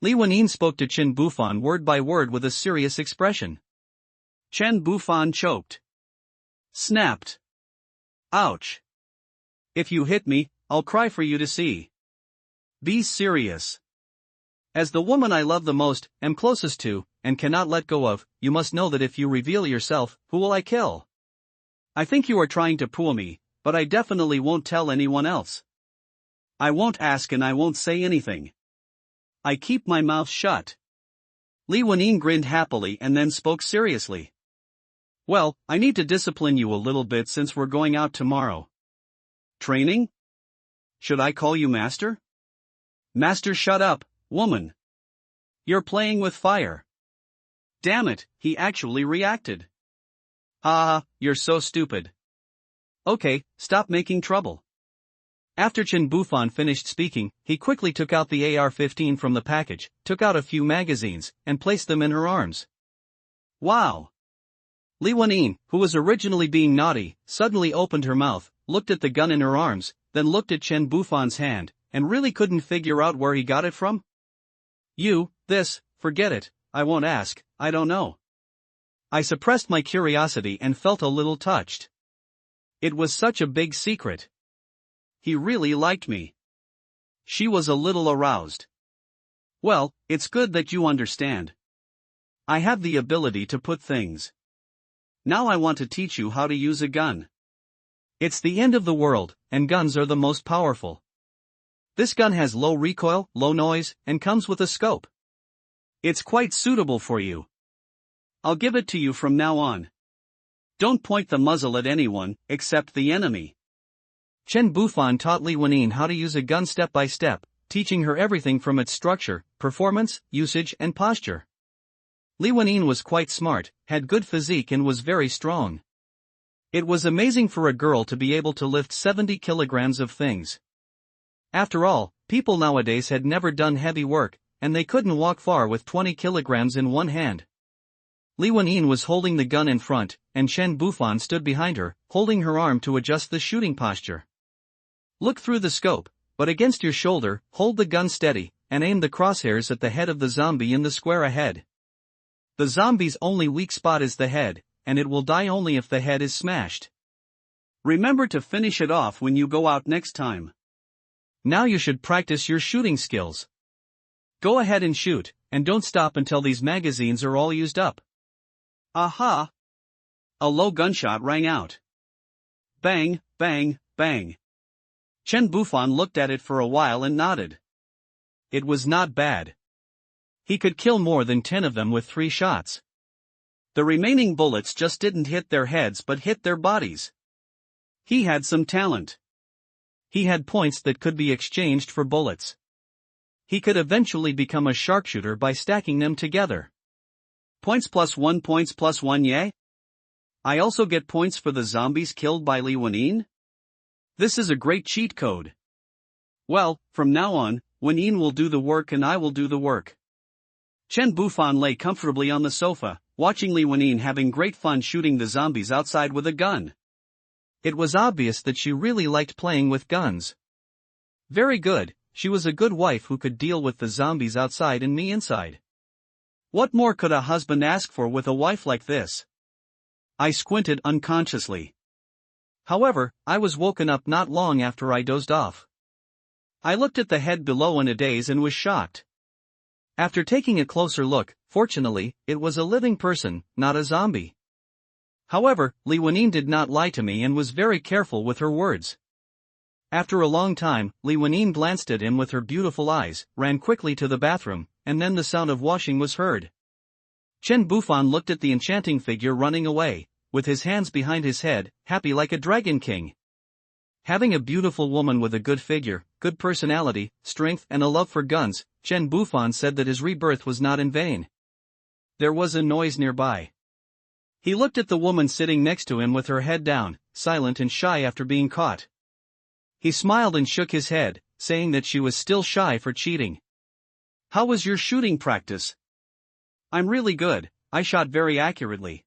Li Wenyin spoke to Chen Bufan word by word with a serious expression. Chen Bufan choked. Snapped. Ouch. If you hit me, I'll cry for you to see. Be serious. As the woman I love the most, am closest to, and cannot let go of, you must know that if you reveal yourself, who will I kill? I think you are trying to pull me, but I definitely won't tell anyone else. I won't ask and I won't say anything. I keep my mouth shut. Li Wenyin grinned happily and then spoke seriously. Well, I need to discipline you a little bit since we're going out tomorrow. Training? Should I call you master? Master, shut up, woman. You're playing with fire. Damn it, he actually reacted. Ah, you're so stupid. Okay, stop making trouble. After Chen Bufan finished speaking, he quickly took out the AR-15 from the package, took out a few magazines, and placed them in her arms. Wow! Li Wenyin, who was originally being naughty, suddenly opened her mouth, looked at the gun in her arms, then looked at Chen Bufan's hand, and really couldn't figure out where he got it from. Forget it, I won't ask, I don't know. I suppressed my curiosity and felt a little touched. It was such a big secret. He really liked me. She was a little aroused. Well, it's good that you understand. I have the ability to put things. Now I want to teach you how to use a gun. It's the end of the world, and guns are the most powerful. This gun has low recoil, low noise, and comes with a scope. It's quite suitable for you. I'll give it to you from now on. Don't point the muzzle at anyone, except the enemy. Chen Bufan taught Li Wenyin how to use a gun step by step, teaching her everything from its structure, performance, usage and posture. Li Wenyin was quite smart, had good physique and was very strong. It was amazing for a girl to be able to lift 70 kilograms of things. After all, people nowadays had never done heavy work, and they couldn't walk far with 20 kilograms in one hand. Li Wenyin was holding the gun in front, and Chen Bufan stood behind her, holding her arm to adjust the shooting posture. Look through the scope, but against your shoulder, hold the gun steady, and aim the crosshairs at the head of the zombie in the square ahead. The zombie's only weak spot is the head, and it will die only if the head is smashed. Remember to finish it off when you go out next time. Now you should practice your shooting skills. Go ahead and shoot, and don't stop until these magazines are all used up. Aha! A low gunshot rang out. Bang, bang, bang. Chen Bufan looked at it for a while and nodded. It was not bad. He could kill more than 10 of them with 3 shots. The remaining bullets just didn't hit their heads but hit their bodies. He had some talent. He had points that could be exchanged for bullets. He could eventually become a sharpshooter by stacking them together. Points plus 1, yay? I also get points for the zombies killed by Li Wenyin? This is a great cheat code. Well, from now on, Wenyin will do the work and I will do the work. Chen Bufan lay comfortably on the sofa, watching Li Wenyin having great fun shooting the zombies outside with a gun. It was obvious that she really liked playing with guns. Very good, she was a good wife who could deal with the zombies outside and me inside. What more could a husband ask for with a wife like this? I squinted unconsciously. However, I was woken up not long after I dozed off. I looked at the head below in a daze and was shocked. After taking a closer look, fortunately, it was a living person, not a zombie. However, Li Wenyin did not lie to me and was very careful with her words. After a long time, Li Wenyin glanced at him with her beautiful eyes, ran quickly to the bathroom, and then the sound of washing was heard. Chen Bufan looked at the enchanting figure running away, with his hands behind his head, happy like a dragon king. Having a beautiful woman with a good figure, good personality, strength and a love for guns, Chen Bufan said that his rebirth was not in vain. There was a noise nearby. He looked at the woman sitting next to him with her head down, silent and shy after being caught. He smiled and shook his head, saying that she was still shy for cheating. How was your shooting practice? I'm really good, I shot very accurately.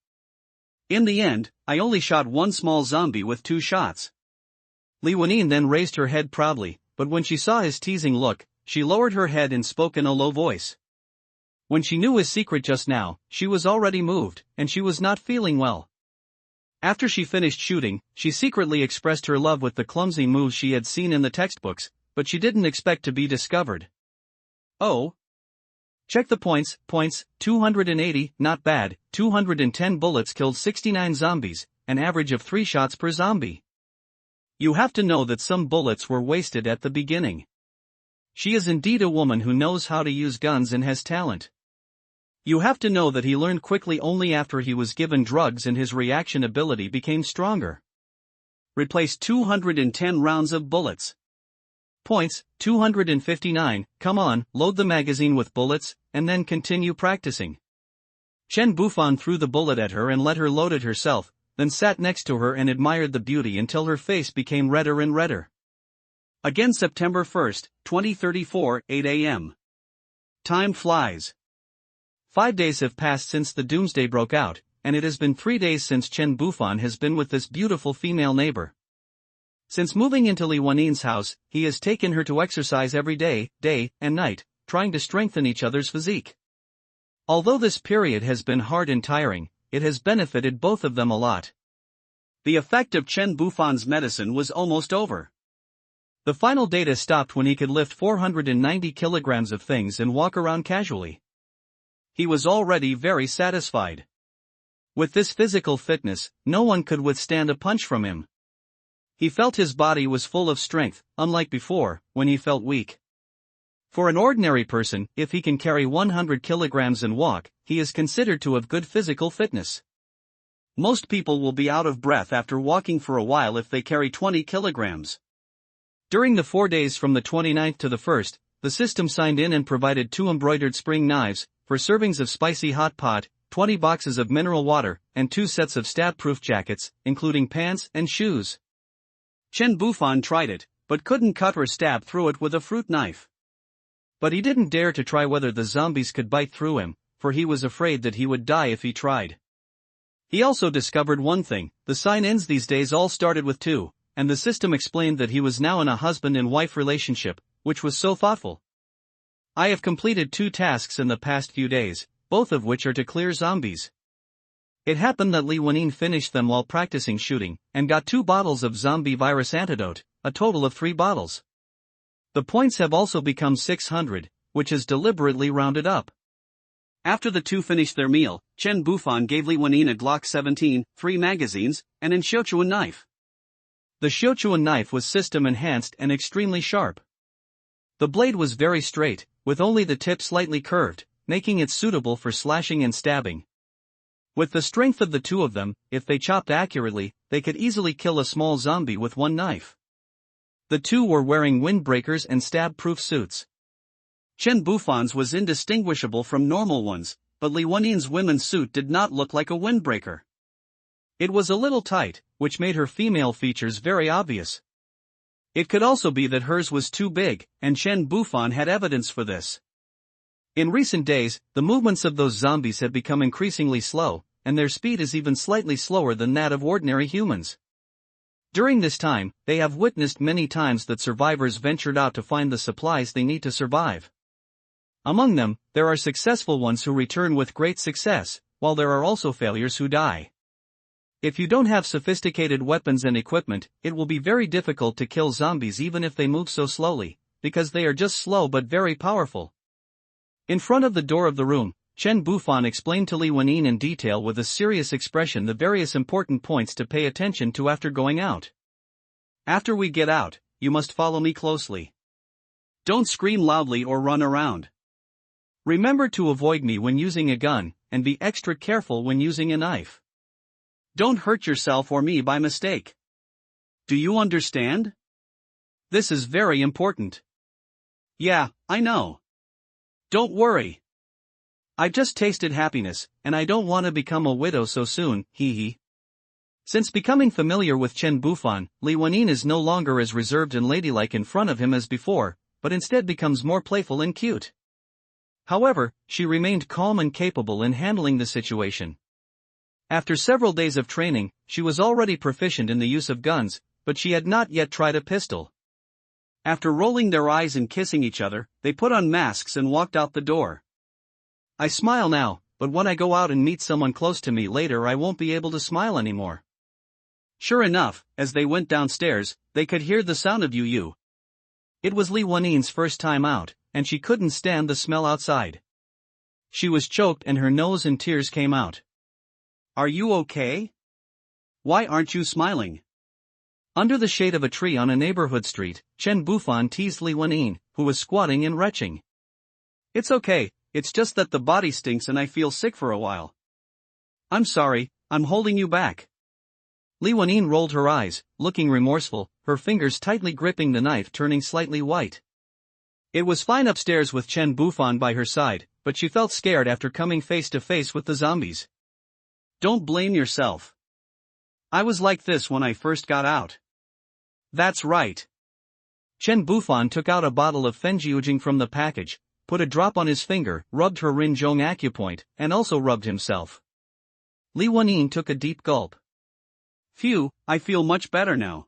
In the end, I only shot one small zombie with 2 shots. Li Wenyin then raised her head proudly, but when she saw his teasing look, she lowered her head and spoke in a low voice. When she knew his secret just now, she was already moved, and she was not feeling well. After she finished shooting, she secretly expressed her love with the clumsy moves she had seen in the textbooks, but she didn't expect to be discovered. Oh. Check the points, 280, not bad, 210 bullets killed 69 zombies, an average of 3 shots per zombie. You have to know that some bullets were wasted at the beginning. She is indeed a woman who knows how to use guns and has talent. You have to know that he learned quickly only after he was given drugs and his reaction ability became stronger. Replace 210 rounds of bullets. Points, 259, come on, load the magazine with bullets, and then continue practicing. Chen Bufan threw the bullet at her and let her load it herself, then sat next to her and admired the beauty until her face became redder and redder. Again September 1st, 2034, 8 a.m. Time flies. 5 days have passed since the doomsday broke out, and it has been 3 days since Chen Bufan has been with this beautiful female neighbor. Since moving into Li Wenyin's house, he has taken her to exercise every day, day and night, trying to strengthen each other's physique. Although this period has been hard and tiring, it has benefited both of them a lot. The effect of Chen Bufan's medicine was almost over. The final data stopped when he could lift 490 kilograms of things and walk around casually. He was already very satisfied. With this physical fitness, no one could withstand a punch from him. He felt his body was full of strength, unlike before, when he felt weak. For an ordinary person, if he can carry 100 kilograms and walk, he is considered to have good physical fitness. Most people will be out of breath after walking for a while if they carry 20 kilograms. During the 4 days from the 29th to the 1st, the system signed in and provided 2 embroidered spring knives, for servings of spicy hot pot, 20 boxes of mineral water, and 2 sets of stab-proof jackets, including pants and shoes. Chen Bufan tried it, but couldn't cut or stab through it with a fruit knife. But he didn't dare to try whether the zombies could bite through him, for he was afraid that he would die if he tried. He also discovered one thing: the sign-ins these days all started with 2, and the system explained that he was now in a husband and wife relationship, which was so thoughtful. I have completed 2 tasks in the past few days, both of which are to clear zombies. It happened that Li Wenyin finished them while practicing shooting, and got 2 bottles of zombie virus antidote, a total of 3 bottles. The points have also become 600, which is deliberately rounded up. After the 2 finished their meal, Chen Bufan gave Li Wenyin a Glock 17, 3 magazines, and an Xiaochuan knife. The Xiaochuan knife was system-enhanced and extremely sharp. The blade was very straight, with only the tip slightly curved, making it suitable for slashing and stabbing. With the strength of the 2 of them, if they chopped accurately, they could easily kill a small zombie with one knife. The 2 were wearing windbreakers and stab-proof suits. Chen Bufan's was indistinguishable from normal ones, but Li Wenyin's women's suit did not look like a windbreaker. It was a little tight, which made her female features very obvious. It could also be that hers was too big, and Chen Bufan had evidence for this. In recent days, the movements of those zombies have become increasingly slow, and their speed is even slightly slower than that of ordinary humans. During this time, they have witnessed many times that survivors ventured out to find the supplies they need to survive. Among them, there are successful ones who return with great success, while there are also failures who die. If you don't have sophisticated weapons and equipment, it will be very difficult to kill zombies even if they move so slowly, because they are just slow but very powerful. In front of the door of the room, Chen Bufan explained to Li Wenyin in detail with a serious expression the various important points to pay attention to after going out. After we get out, you must follow me closely. Don't scream loudly or run around. Remember to avoid me when using a gun, and be extra careful when using a knife. Don't hurt yourself or me by mistake. Do you understand? This is very important. Yeah, I know. Don't worry. I've just tasted happiness, and I don't want to become a widow so soon, hee hee. Since becoming familiar with Chen Bufan, Li Wenyin is no longer as reserved and ladylike in front of him as before, but instead becomes more playful and cute. However, she remained calm and capable in handling the situation. After several days of training, she was already proficient in the use of guns, but she had not yet tried a pistol. After rolling their eyes and kissing each other, they put on masks and walked out the door. I smile now, but when I go out and meet someone close to me later I won't be able to smile anymore. Sure enough, as they went downstairs, they could hear the sound of yu-yu. It was Li Wenyin's first time out, and she couldn't stand the smell outside. She was choked and her nose and tears came out. Are you okay? Why aren't you smiling? Under the shade of a tree on a neighborhood street, Chen Bufan teased Li Wenyin, who was squatting and retching. It's okay, it's just that the body stinks and I feel sick for a while. I'm sorry, I'm holding you back. Li Wenyin rolled her eyes, looking remorseful, her fingers tightly gripping the knife turning slightly white. It was fine upstairs with Chen Bufan by her side, but she felt scared after coming face to face with the zombies. Don't blame yourself. I was like this when I first got out. That's right. Chen Bufan took out a bottle of Fenjiujing from the package, put a drop on his finger, rubbed her Rinzhong acupoint, and also rubbed himself. Li Wenyin took a deep gulp. Phew, I feel much better now.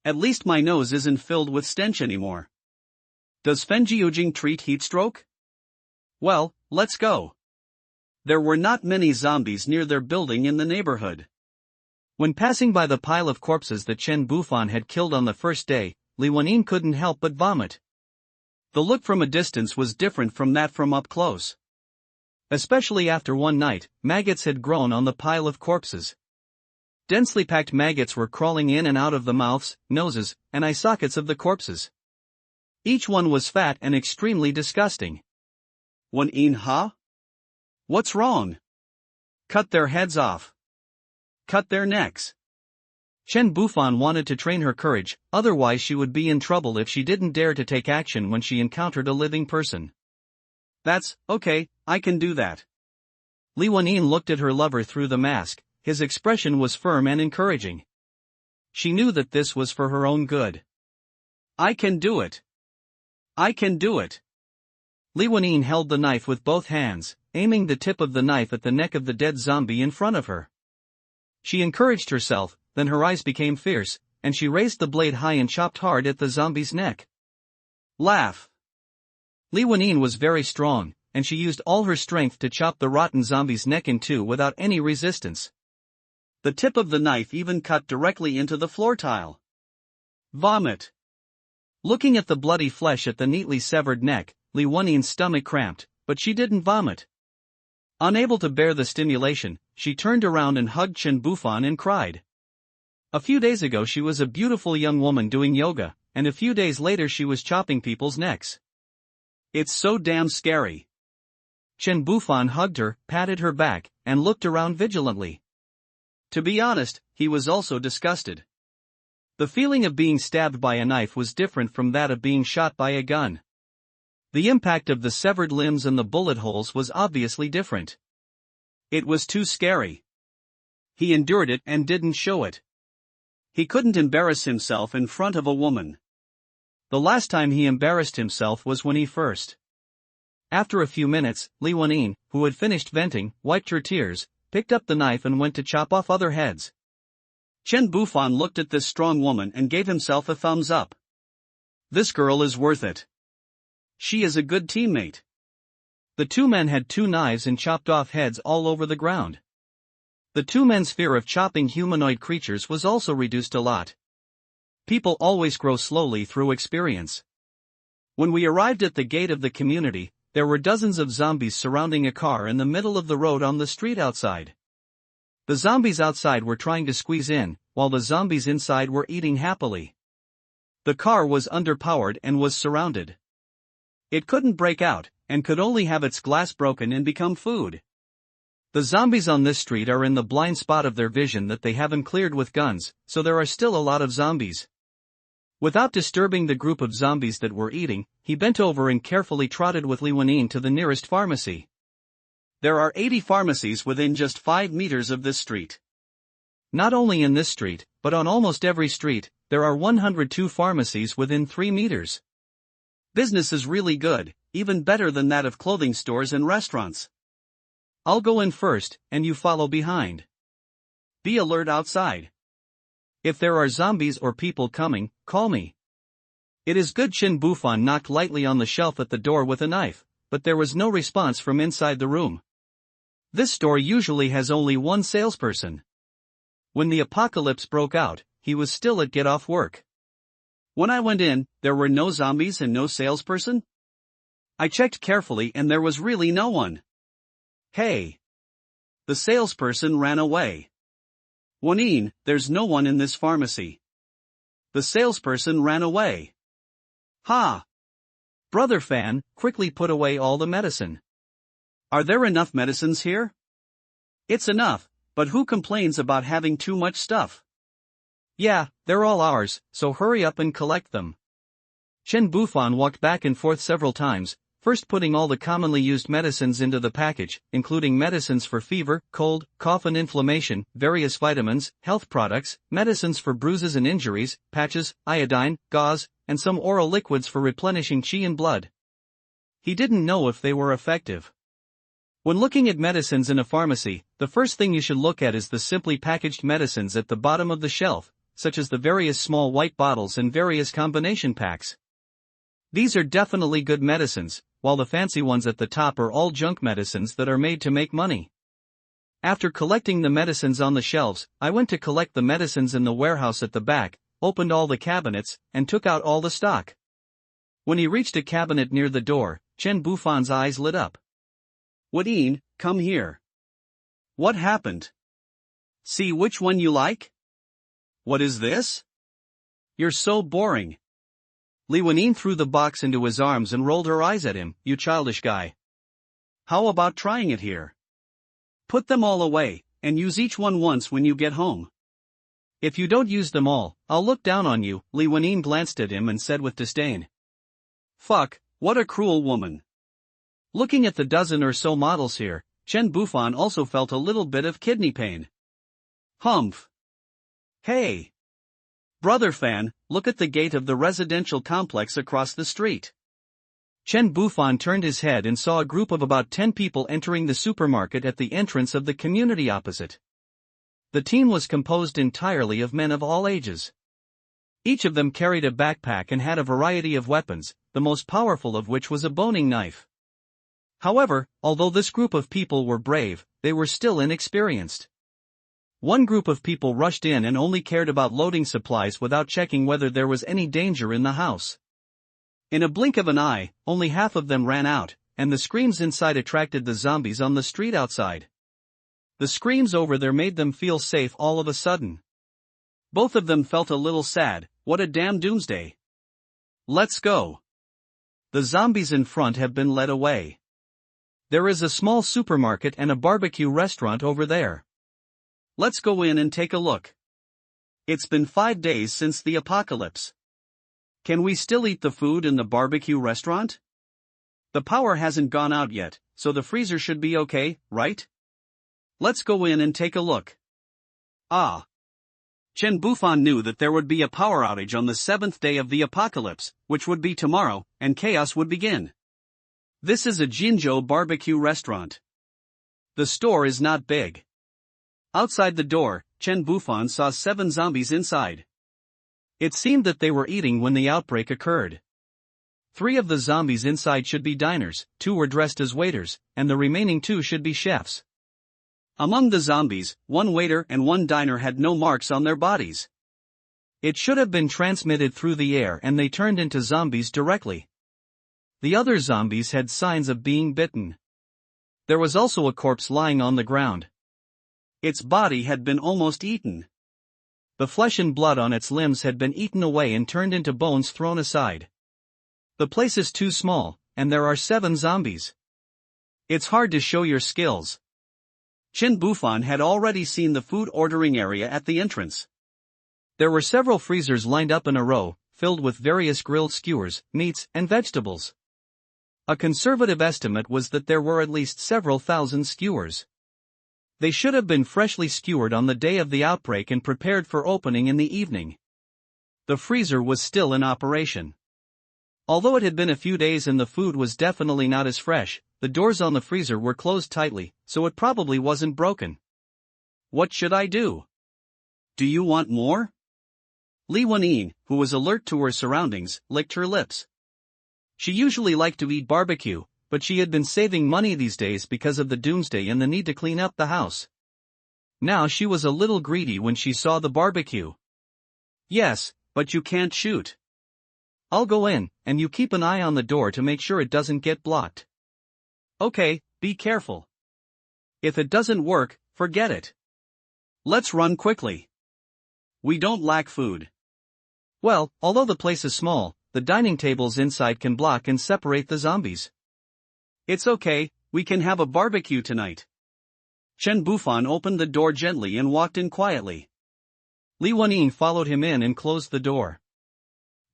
At least my nose isn't filled with stench anymore. Does Fenjiujing treat heat stroke? Well, let's go. There were not many zombies near their building in the neighborhood. When passing by the pile of corpses that Chen Bufan had killed on the first day, Li Wenyin couldn't help but vomit. The look from a distance was different from that from up close. Especially after one night, maggots had grown on the pile of corpses. Densely packed maggots were crawling in and out of the mouths, noses, and eye sockets of the corpses. Each one was fat and extremely disgusting. Wenyin, huh? What's wrong? Cut their heads off. Cut their necks. Chen Bufan wanted to train her courage, otherwise she would be in trouble if she didn't dare to take action when she encountered a living person. That's okay, I can do that. Li Wenyin looked at her lover through the mask, his expression was firm and encouraging. She knew that this was for her own good. I can do it. I can do it. Li Wenyin held the knife with both hands, aiming the tip of the knife at the neck of the dead zombie in front of her. She encouraged herself, then her eyes became fierce, and she raised the blade high and chopped hard at the zombie's neck. Laugh. Li Wenyin was very strong, and she used all her strength to chop the rotten zombie's neck in two without any resistance. The tip of the knife even cut directly into the floor tile. Vomit. Looking at the bloody flesh at the neatly severed neck, Li Wenyin's stomach cramped, but she didn't vomit. Unable to bear the stimulation, she turned around and hugged Chen Bufan and cried. A few days ago she was a beautiful young woman doing yoga, and a few days later she was chopping people's necks. It's so damn scary. Chen Bufan hugged her, patted her back, and looked around vigilantly. To be honest, he was also disgusted. The feeling of being stabbed by a knife was different from that of being shot by a gun. The impact of the severed limbs and the bullet holes was obviously different. It was too scary. He endured it and didn't show it. He couldn't embarrass himself in front of a woman. The last time he embarrassed himself was when he first. After a few minutes, Li Wenyin, who had finished venting, wiped her tears, picked up the knife and went to chop off other heads. Chen Bufan looked at this strong woman and gave himself a thumbs up. This girl is worth it. She is a good teammate. The two men had two knives and chopped off heads all over the ground. The two men's fear of chopping humanoid creatures was also reduced a lot. People always grow slowly through experience. When we arrived at the gate of the community, there were dozens of zombies surrounding a car in the middle of the road on the street outside. The zombies outside were trying to squeeze in, while the zombies inside were eating happily. The car was underpowered and was surrounded. It couldn't break out, and could only have its glass broken and become food. The zombies on this street are in the blind spot of their vision that they haven't cleared with guns, so there are still a lot of zombies. Without disturbing the group of zombies that were eating, he bent over and carefully trotted with Li Wenyin to the nearest pharmacy. There are 80 pharmacies within just 5 meters of this street. Not only in this street, but on almost every street, there are 102 pharmacies within 3 meters. Business is really good, even better than that of clothing stores and restaurants. I'll go in first, and you follow behind. Be alert outside. If there are zombies or people coming, call me. It is good. Chen Bufan knocked lightly on the shelf at the door with a knife, but there was no response from inside the room. This store usually has only one salesperson. When the apocalypse broke out, he was still at get off work. When I went in, there were no zombies and no salesperson? I checked carefully and there was really no one. Hey! The salesperson ran away. Wenyin, there's no one in this pharmacy. The salesperson ran away. Ha! Brother Fan, quickly put away all the medicine. Are there enough medicines here? It's enough, but who complains about having too much stuff? Yeah, they're all ours, so hurry up and collect them. Chen Bufan walked back and forth several times, first putting all the commonly used medicines into the package, including medicines for fever, cold, cough and inflammation, various vitamins, health products, medicines for bruises and injuries, patches, iodine, gauze, and some oral liquids for replenishing qi and blood. He didn't know if they were effective. When looking at medicines in a pharmacy, the first thing you should look at is the simply packaged medicines at the bottom of the shelf, such as the various small white bottles and various combination packs. These are definitely good medicines, while the fancy ones at the top are all junk medicines that are made to make money. After collecting the medicines on the shelves, I went to collect the medicines in the warehouse at the back, opened all the cabinets, and took out all the stock. When he reached a cabinet near the door, Chen Bufan's eyes lit up. Wenyin, come here. What happened? See which one you like? What is this? You're so boring. Li Wenyin threw the box into his arms and rolled her eyes at him. You childish guy. How about trying it here? Put them all away, and use each one once when you get home. If you don't use them all, I'll look down on you. Li Wenyin glanced at him and said with disdain. Fuck, what a cruel woman. Looking at the dozen or so models here, Chen Bufan also felt a little bit of kidney pain. Humph. Hey! Brother Fan, look at the gate of the residential complex across the street. Chen Bufan turned his head and saw a group of about 10 people entering the supermarket at the entrance of the community opposite. The team was composed entirely of men of all ages. Each of them carried a backpack and had a variety of weapons, the most powerful of which was a boning knife. However, although this group of people were brave, they were still inexperienced. One group of people rushed in and only cared about loading supplies without checking whether there was any danger in the house. In a blink of an eye, only half of them ran out, and the screams inside attracted the zombies on the street outside. The screams over there made them feel safe all of a sudden. Both of them felt a little sad. What a damn doomsday. Let's go. The zombies in front have been led away. There is a small supermarket and a barbecue restaurant over there. Let's go in and take a look. It's been 5 days since the apocalypse. Can we still eat the food in the barbecue restaurant? The power hasn't gone out yet, so the freezer should be okay, right? Let's go in and take a look. Ah. Chen Bufan knew that there would be a power outage on the 7th day of the apocalypse, which would be tomorrow, and chaos would begin. This is a Jinzhou barbecue restaurant. The store is not big. Outside the door, Chen Bufan saw 7 zombies inside. It seemed that they were eating when the outbreak occurred. 3 of the zombies inside should be diners, 2 were dressed as waiters, and the remaining 2 should be chefs. Among the zombies, 1 waiter and 1 diner had no marks on their bodies. It should have been transmitted through the air and they turned into zombies directly. The other zombies had signs of being bitten. There was also a corpse lying on the ground. Its body had been almost eaten. The flesh and blood on its limbs had been eaten away and turned into bones thrown aside. The place is too small, and there are 7 zombies. It's hard to show your skills. Chen Bufan had already seen the food ordering area at the entrance. There were several freezers lined up in a row, filled with various grilled skewers, meats, and vegetables. A conservative estimate was that there were at least several thousand skewers. They should have been freshly skewered on the day of the outbreak and prepared for opening in the evening. The freezer was still in operation. Although it had been a few days and the food was definitely not as fresh, the doors on the freezer were closed tightly, so it probably wasn't broken. What should I do? Do you want more? Li Wenying, who was alert to her surroundings, licked her lips. She usually liked to eat barbecue, but she had been saving money these days because of the doomsday and the need to clean up the house. Now she was a little greedy when she saw the barbecue. Yes, but you can't shoot. I'll go in, and you keep an eye on the door to make sure it doesn't get blocked. Okay, be careful. If it doesn't work, forget it. Let's run quickly. We don't lack food. Well, although the place is small, the dining tables inside can block and separate the zombies. It's okay, we can have a barbecue tonight. Chen Bufan opened the door gently and walked in quietly. Li Wenying followed him in and closed the door.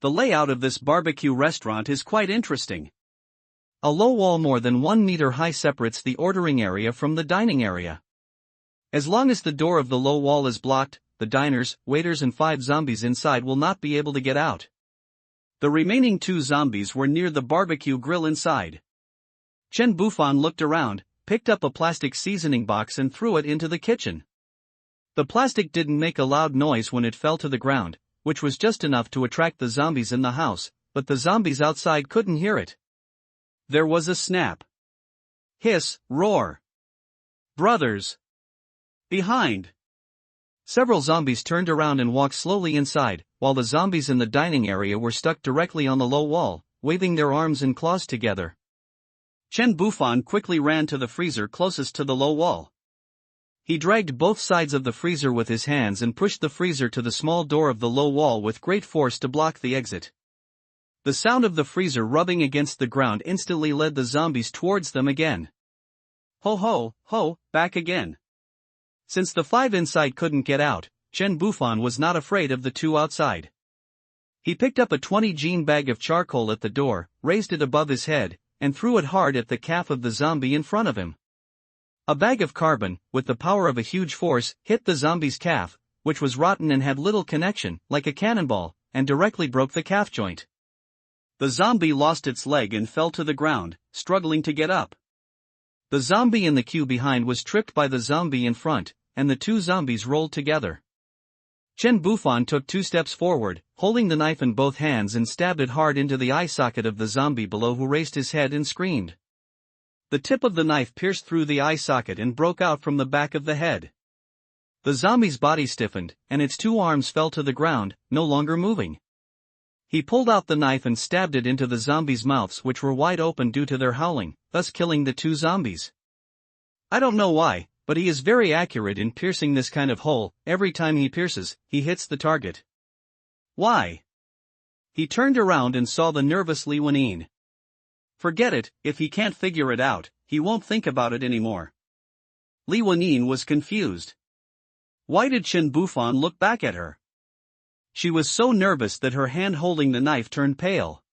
The layout of this barbecue restaurant is quite interesting. A low wall more than 1 meter high separates the ordering area from the dining area. As long as the door of the low wall is blocked, the diners, waiters and 5 zombies inside will not be able to get out. The remaining 2 zombies were near the barbecue grill inside. Chen Bufan looked around, picked up a plastic seasoning box and threw it into the kitchen. The plastic didn't make a loud noise when it fell to the ground, which was just enough to attract the zombies in the house, but the zombies outside couldn't hear it. There was a snap. Hiss, roar. Brothers! Behind! Several zombies turned around and walked slowly inside, while the zombies in the dining area were stuck directly on the low wall, waving their arms and claws together. Chen Bufan quickly ran to the freezer closest to the low wall. He dragged both sides of the freezer with his hands and pushed the freezer to the small door of the low wall with great force to block the exit. The sound of the freezer rubbing against the ground instantly led the zombies towards them again. Ho ho, ho, back again. Since the 5 inside couldn't get out, Chen Bufan was not afraid of the 2 outside. He picked up a 20-jean bag of charcoal at the door, raised it above his head, and threw it hard at the calf of the zombie in front of him. A bag of carbon, with the power of a huge force, hit the zombie's calf, which was rotten and had little connection, like a cannonball, and directly broke the calf joint. The zombie lost its leg and fell to the ground, struggling to get up. The zombie in the queue behind was tripped by the zombie in front, and the two zombies rolled together. Chen Bufan took 2 steps forward, holding the knife in both hands, and stabbed it hard into the eye socket of the zombie below, who raised his head and screamed. The tip of the knife pierced through the eye socket and broke out from the back of the head. The zombie's body stiffened, and its 2 arms fell to the ground, no longer moving. He pulled out the knife and stabbed it into the zombies' mouths, which were wide open due to their howling, thus killing the 2 zombies. I don't know why, but he is very accurate in piercing this kind of hole. Every time he pierces, he hits the target. Why? He turned around and saw the nervous Li Wenyin. Forget it, if he can't figure it out, he won't think about it anymore. Li Wenyin was confused. Why did Chen Bufan look back at her? She was so nervous that her hand holding the knife turned pale.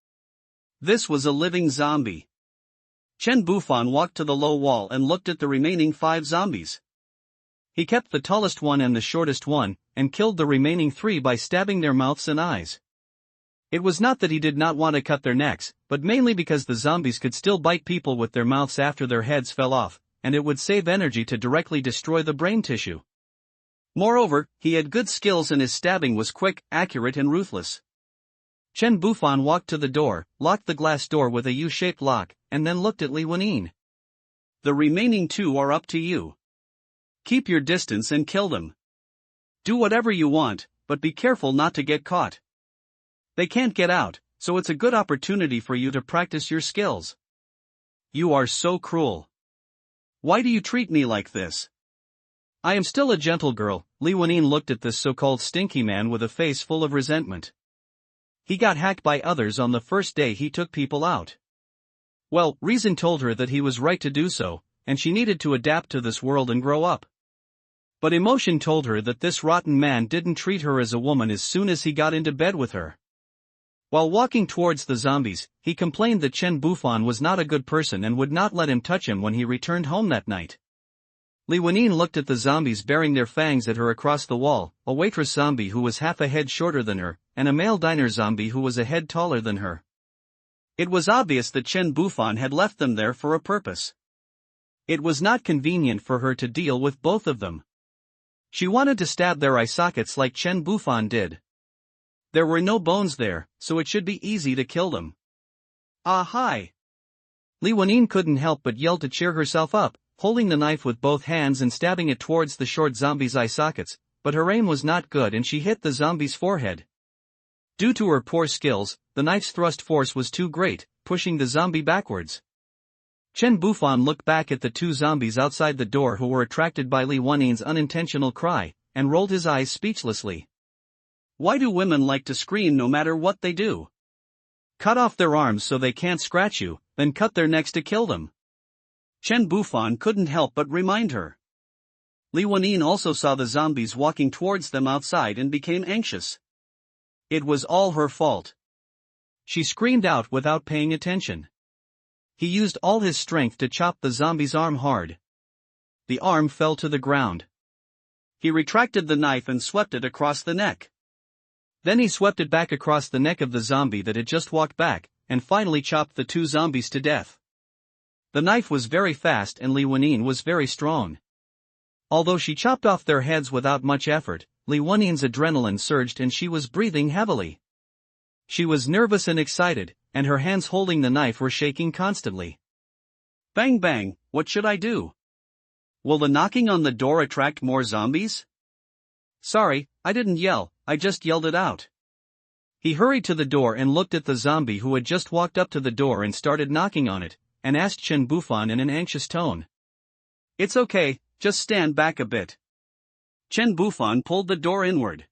This was a living zombie. Chen Bufan walked to the low wall and looked at the remaining 5 zombies. He kept the tallest one and the shortest one, and killed the remaining 3 by stabbing their mouths and eyes. It was not that he did not want to cut their necks, but mainly because the zombies could still bite people with their mouths after their heads fell off, and it would save energy to directly destroy the brain tissue. Moreover, he had good skills and his stabbing was quick, accurate and ruthless. Chen Bufan walked to the door, locked the glass door with a U-shaped lock, and then looked at Li Wenyin. The remaining 2 are up to you. Keep your distance and kill them. Do whatever you want, but be careful not to get caught. They can't get out, so it's a good opportunity for you to practice your skills. You are so cruel. Why do you treat me like this? I am still a gentle girl. Li Wenyin looked at this so-called stinky man with a face full of resentment. He got hacked by others on the first day he took people out. Well, reason told her that he was right to do so, and she needed to adapt to this world and grow up. But emotion told her that this rotten man didn't treat her as a woman as soon as he got into bed with her. While walking towards the zombies, he complained that Chen Bufan was not a good person and would not let him touch him when he returned home that night. Li Wenyin looked at the zombies baring their fangs at her across the wall, a waitress zombie who was half a head shorter than her, and a male diner zombie who was a head taller than her. It was obvious that Chen Bufan had left them there for a purpose. It was not convenient for her to deal with both of them. She wanted to stab their eye sockets like Chen Bufan did. There were no bones there, so it should be easy to kill them. Ah, hi! Li Wenyin couldn't help but yell to cheer herself up, holding the knife with both hands and stabbing it towards the short zombie's eye sockets, but her aim was not good and she hit the zombie's forehead. Due to her poor skills, the knife's thrust force was too great, pushing the zombie backwards. Chen Bufan looked back at the 2 zombies outside the door who were attracted by Li Wenyin's unintentional cry, and rolled his eyes speechlessly. Why do women like to scream no matter what they do? Cut off their arms so they can't scratch you, then cut their necks to kill them. Chen Bufan couldn't help but remind her. Li Wenyin also saw the zombies walking towards them outside and became anxious. It was all her fault. She screamed out without paying attention. He used all his strength to chop the zombie's arm hard. The arm fell to the ground. He retracted the knife and swept it across the neck. Then he swept it back across the neck of the zombie that had just walked back, and finally chopped the 2 zombies to death. The knife was very fast and Li Wenyin was very strong. Although she chopped off their heads without much effort, Li Wenyin's adrenaline surged and she was breathing heavily. She was nervous and excited, and her hands holding the knife were shaking constantly. Bang bang, what should I do? Will the knocking on the door attract more zombies? Sorry, I didn't yell, I just yelled it out. He hurried to the door and looked at the zombie who had just walked up to the door and started knocking on it, and asked Chen Bufan in an anxious tone. It's okay, just stand back a bit. Chen Bufan pulled the door inward.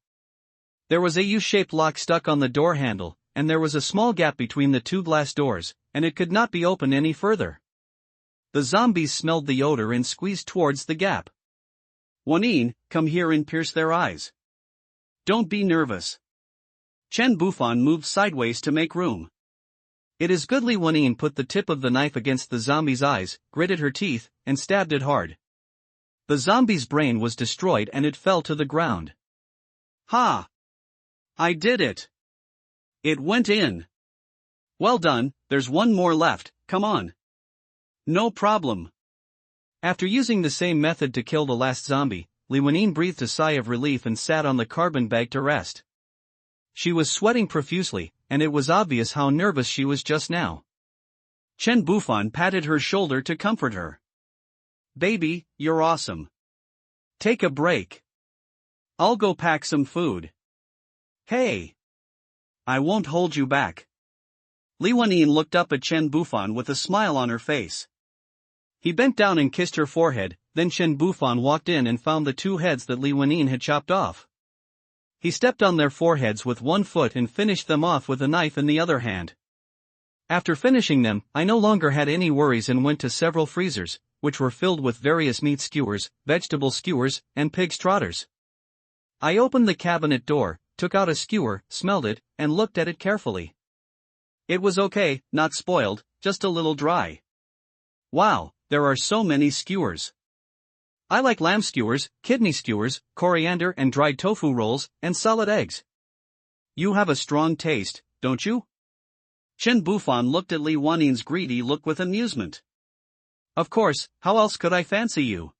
There was a U-shaped lock stuck on the door handle, and there was a small gap between the 2 glass doors, and it could not be opened any further. The zombies smelled the odor and squeezed towards the gap. Wenyin, come here and pierce their eyes. Don't be nervous. Chen Bufan moved sideways to make room. It is good. Li Wenyin put the tip of the knife against the zombie's eyes, gritted her teeth, and stabbed it hard, The zombie's brain was destroyed and it fell to the ground. Ha! I did it! It went in. Well done, there's one more left, come on. No problem. After using the same method to kill the last zombie, Liwanine breathed a sigh of relief and sat on the carbon bag to rest. She was sweating profusely, and it was obvious how nervous she was just now. Chen Bufan patted her shoulder to comfort her. Baby, you're awesome. Take a break. I'll go pack some food. Hey! I won't hold you back. Liwanine looked up at Chen Bufan with a smile on her face. He bent down and kissed her forehead, then Chen Bufan walked in and found the two heads that Liwanine had chopped off. He stepped on their foreheads with one foot and finished them off with a knife in the other hand. After finishing them, I no longer had any worries and went to several freezers, which were filled with various meat skewers, vegetable skewers, and pig trotters. I opened the cabinet door, took out a skewer, smelled it, and looked at it carefully. It was okay, not spoiled, just a little dry. Wow, there are so many skewers. I like lamb skewers, kidney skewers, coriander and dried tofu rolls, and solid eggs. You have a strong taste, don't you? Chen Bufan looked at Liwanine's greedy look with amusement. Of course, how else could I fancy you?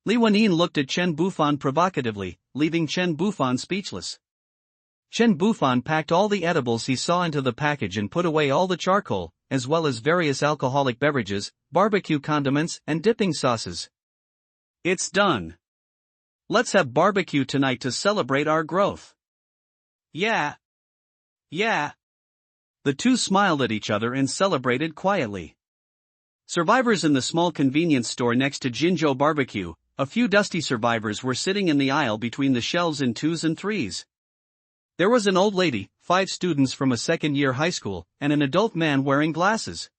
Liwanine looked at Chen Bufan provocatively, leaving Chen Bufan speechless. Chen Bufan packed all the edibles he saw into the package and put away all the charcoal, as well as various alcoholic beverages, barbecue condiments, and dipping sauces. It's done. Let's have barbecue tonight to celebrate our growth. Yeah. Yeah. The two smiled at each other and celebrated quietly. Survivors in the small convenience store next to Jinzhou Barbecue, a few dusty survivors were sitting in the aisle between the shelves in 2s and 3s. There was an old lady, 5 students from a second-year high school, and an adult man wearing glasses.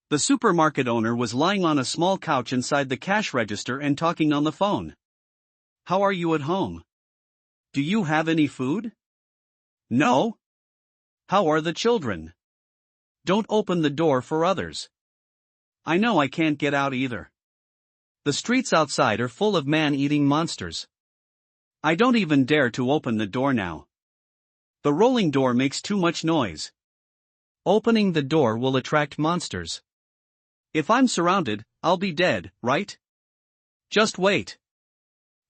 The supermarket owner was lying on a small couch inside the cash register and talking on the phone. How are you at home? Do you have any food? No? How are the children? Don't open the door for others. I know I can't get out either. The streets outside are full of man-eating monsters. I don't even dare to open the door now. The rolling door makes too much noise. Opening the door will attract monsters. If I'm surrounded, I'll be dead, right? Just wait.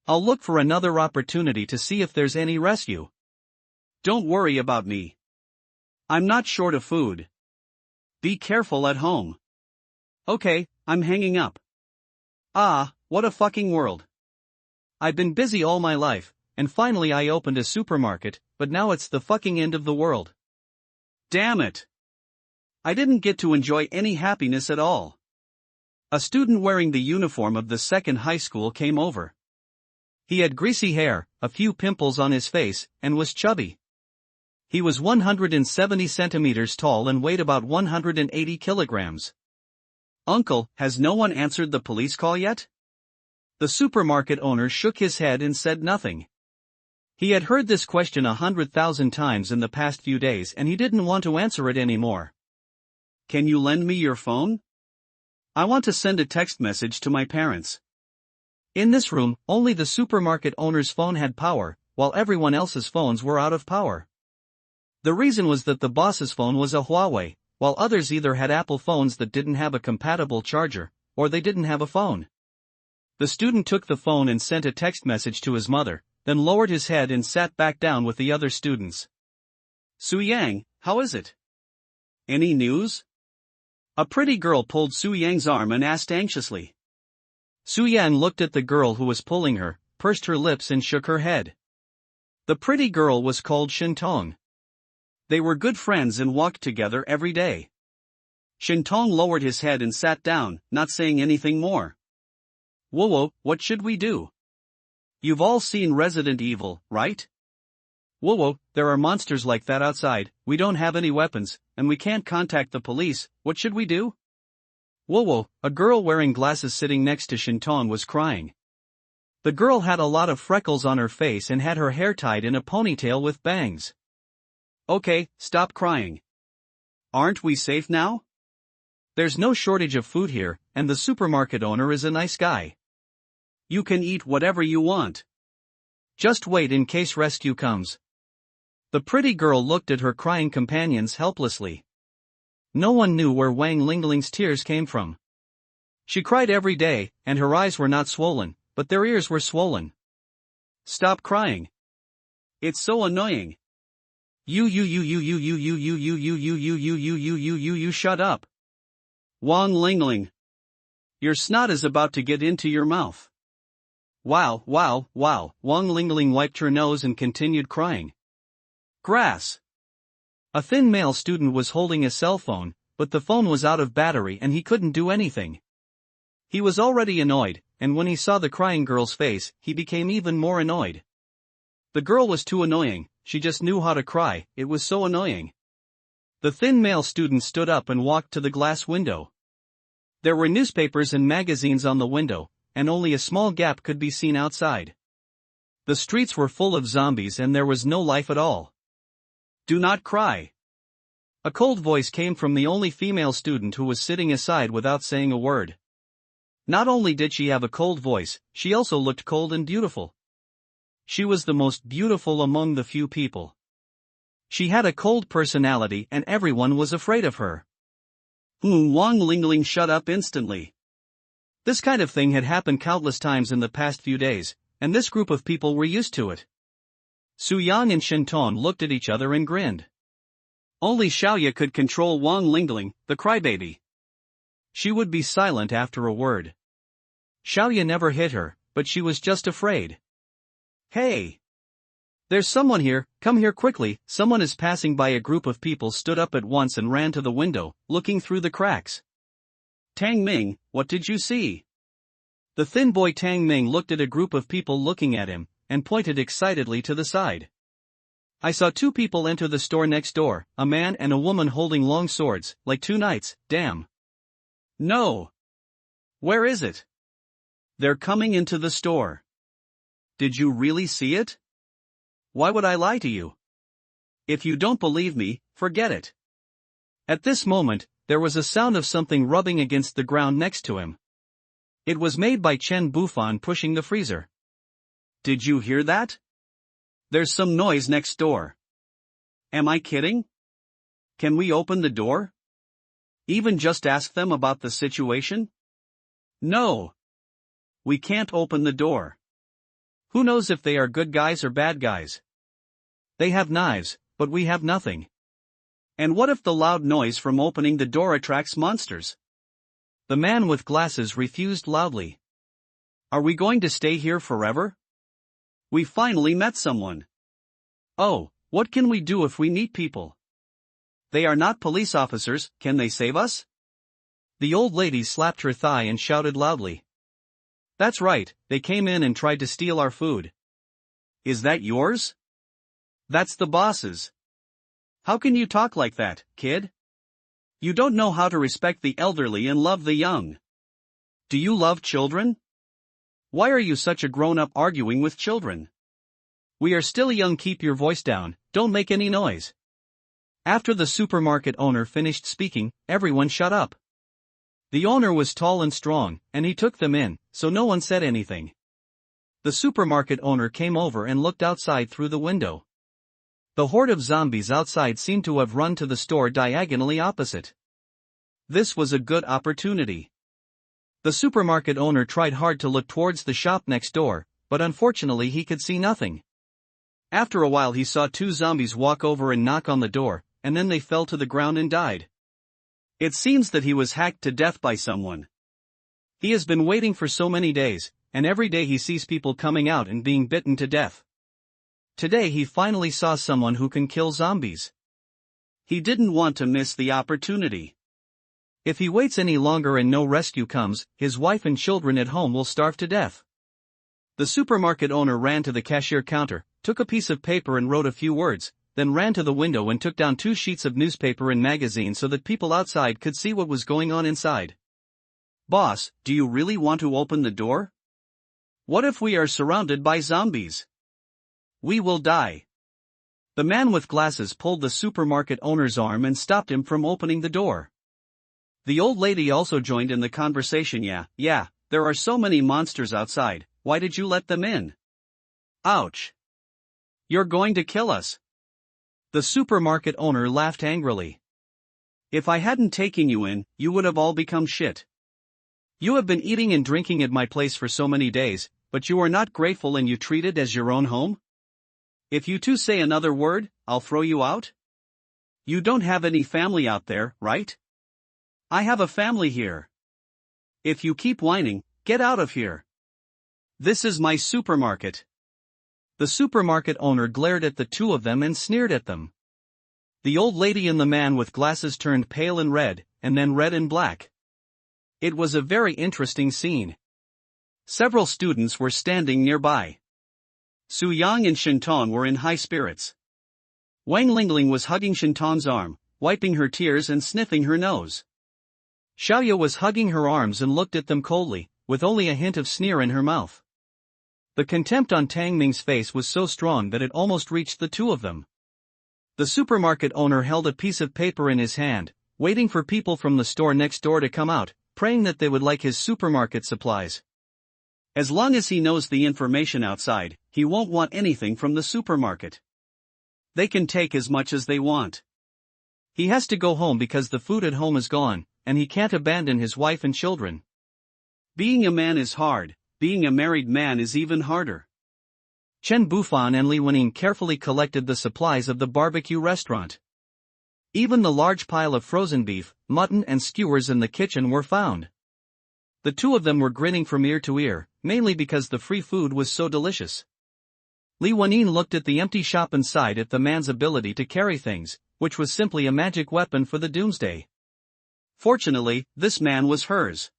I'll look for another opportunity to see if there's any rescue. Don't worry about me. I'm not short of food. Be careful at home. Okay, I'm hanging up. Ah, what a fucking world. I've been busy all my life, and finally I opened a supermarket, but now it's the fucking end of the world. Damn it. I didn't get to enjoy any happiness at all. A student wearing the uniform of the second high school came over. He had greasy hair, a few pimples on his face, and was chubby. He was 170 centimeters tall and weighed about 180 kilograms. Uncle, has no one answered the police call yet? The supermarket owner shook his head and said nothing. He had heard this question 100,000 times in the past few days and he didn't want to answer it anymore. Can you lend me your phone? I want to send a text message to my parents. In this room, only the supermarket owner's phone had power, while everyone else's phones were out of power. The reason was that the boss's phone was a Huawei, while others either had Apple phones that didn't have a compatible charger, or they didn't have a phone. The student took the phone and sent a text message to his mother, then lowered his head and sat back down with the other students. Su Yang, how is it? Any news? A pretty girl pulled Su Yang's arm and asked anxiously. Su Yang looked at the girl who was pulling her, pursed her lips and shook her head. The pretty girl was called Shintong. They were good friends and walked together every day. Shintong lowered his head and sat down, not saying anything more. Whoa, what should we do? You've all seen Resident Evil, right? Whoa, there are monsters like that outside, we don't have any weapons, and we can't contact the police, what should we do? Whoa, a girl wearing glasses sitting next to Shintong was crying. The girl had a lot of freckles on her face and had her hair tied in a ponytail with bangs. Okay, stop crying. Aren't we safe now? There's no shortage of food here, and the supermarket owner is a nice guy. You can eat whatever you want. Just wait in case rescue comes. The pretty girl looked at her crying companions helplessly. No one knew where Wang Lingling's tears came from. She cried every day, and her eyes were not swollen, but their ears were swollen. Stop crying. It's so annoying. You shut up. Wang Lingling. Your snot is about to get into your mouth. Wow. Wang Lingling wiped her nose and continued crying. Grass. A thin male student was holding a cell phone, but the phone was out of battery and he couldn't do anything. He was already annoyed, and when he saw the crying girl's face, he became even more annoyed. The girl was too annoying, she just knew how to cry, it was so annoying. The thin male student stood up and walked to the glass window. There were newspapers and magazines on the window, and only a small gap could be seen outside. The streets were full of zombies and there was no life at all. Do not cry. A cold voice came from the only female student who was sitting aside without saying a word. Not only did she have a cold voice, she also looked cold and beautiful. She was the most beautiful among the few people. She had a cold personality and everyone was afraid of her. Wang Lingling shut up instantly. This kind of thing had happened countless times in the past few days, and this group of people were used to it. Su Yang and Shinton looked at each other and grinned. Only Xiaoya could control Wang Lingling, the crybaby. She would be silent after a word. Xiaoya never hit her, but she was just afraid. Hey! There's someone here, come here quickly. Someone is passing by. A group of people stood up at once and ran to the window, looking through the cracks. Tang Ming, what did you see? The thin boy Tang Ming looked at a group of people looking at him, and pointed excitedly to the side. I saw two people enter the store next door, a man and a woman holding long swords, like two knights, damn. No. Where is it? They're coming into the store. Did you really see it? Why would I lie to you? If you don't believe me, forget it. At this moment, there was a sound of something rubbing against the ground next to him. It was made by Chen Bufan pushing the freezer. Did you hear that? There's some noise next door. Am I kidding? Can we open the door? Even just ask them about the situation? No. We can't open the door. Who knows if they are good guys or bad guys? They have knives, but we have nothing. And what if the loud noise from opening the door attracts monsters? The man with glasses refused loudly. Are we going to stay here forever? We finally met someone. Oh, what can we do if we meet people? They are not police officers, can they save us? The old lady slapped her thigh and shouted loudly. That's right, they came in and tried to steal our food. Is that yours? That's the boss's. How can you talk like that, kid? You don't know how to respect the elderly and love the young. Do you love children? Why are you such a grown-up arguing with children? We are still young. Keep your voice down, don't make any noise. After the supermarket owner finished speaking, everyone shut up. The owner was tall and strong, and he took them in, so no one said anything. The supermarket owner came over and looked outside through the window. The horde of zombies outside seemed to have run to the store diagonally opposite. This was a good opportunity. The supermarket owner tried hard to look towards the shop next door, but unfortunately he could see nothing. After a while he saw two zombies walk over and knock on the door, and then they fell to the ground and died. It seems that he was hacked to death by someone. He has been waiting for so many days, and every day he sees people coming out and being bitten to death. Today he finally saw someone who can kill zombies. He didn't want to miss the opportunity. If he waits any longer and no rescue comes, his wife and children at home will starve to death. The supermarket owner ran to the cashier counter, took a piece of paper and wrote a few words, then ran to the window and took down 2 sheets of newspaper and magazine so that people outside could see what was going on inside. Boss, do you really want to open the door? What if we are surrounded by zombies? We will die. The man with glasses pulled the supermarket owner's arm and stopped him from opening the door. The old lady also joined in the conversation. Yeah, there are so many monsters outside, why did you let them in? Ouch! You're going to kill us. The supermarket owner laughed angrily. If I hadn't taken you in, you would have all become shit. You have been eating and drinking at my place for so many days, but you are not grateful and you treat it as your own home? If you two say another word, I'll throw you out? You don't have any family out there, right? I have a family here. If you keep whining, get out of here. This is my supermarket. The supermarket owner glared at the two of them and sneered at them. The old lady and the man with glasses turned pale and red, and then red and black. It was a very interesting scene. Several students were standing nearby. Su Yang and Shinton were in high spirits. Wang Lingling was hugging Shinton's arm, wiping her tears and sniffing her nose. Xiaoya was hugging her arms and looked at them coldly, with only a hint of sneer in her mouth. The contempt on Tang Ming's face was so strong that it almost reached the two of them. The supermarket owner held a piece of paper in his hand, waiting for people from the store next door to come out, praying that they would like his supermarket supplies. As long as he knows the information outside, he won't want anything from the supermarket. They can take as much as they want. He has to go home because the food at home is gone, and he can't abandon his wife and children. Being a man is hard, being a married man is even harder. Chen Bufan and Li Wenyin carefully collected the supplies of the barbecue restaurant. Even the large pile of frozen beef, mutton and skewers in the kitchen were found. The two of them were grinning from ear to ear, mainly because the free food was so delicious. Li Wenyin looked at the empty shop and sighed at the man's ability to carry things, which was simply a magic weapon for the doomsday. Fortunately, this man was hers.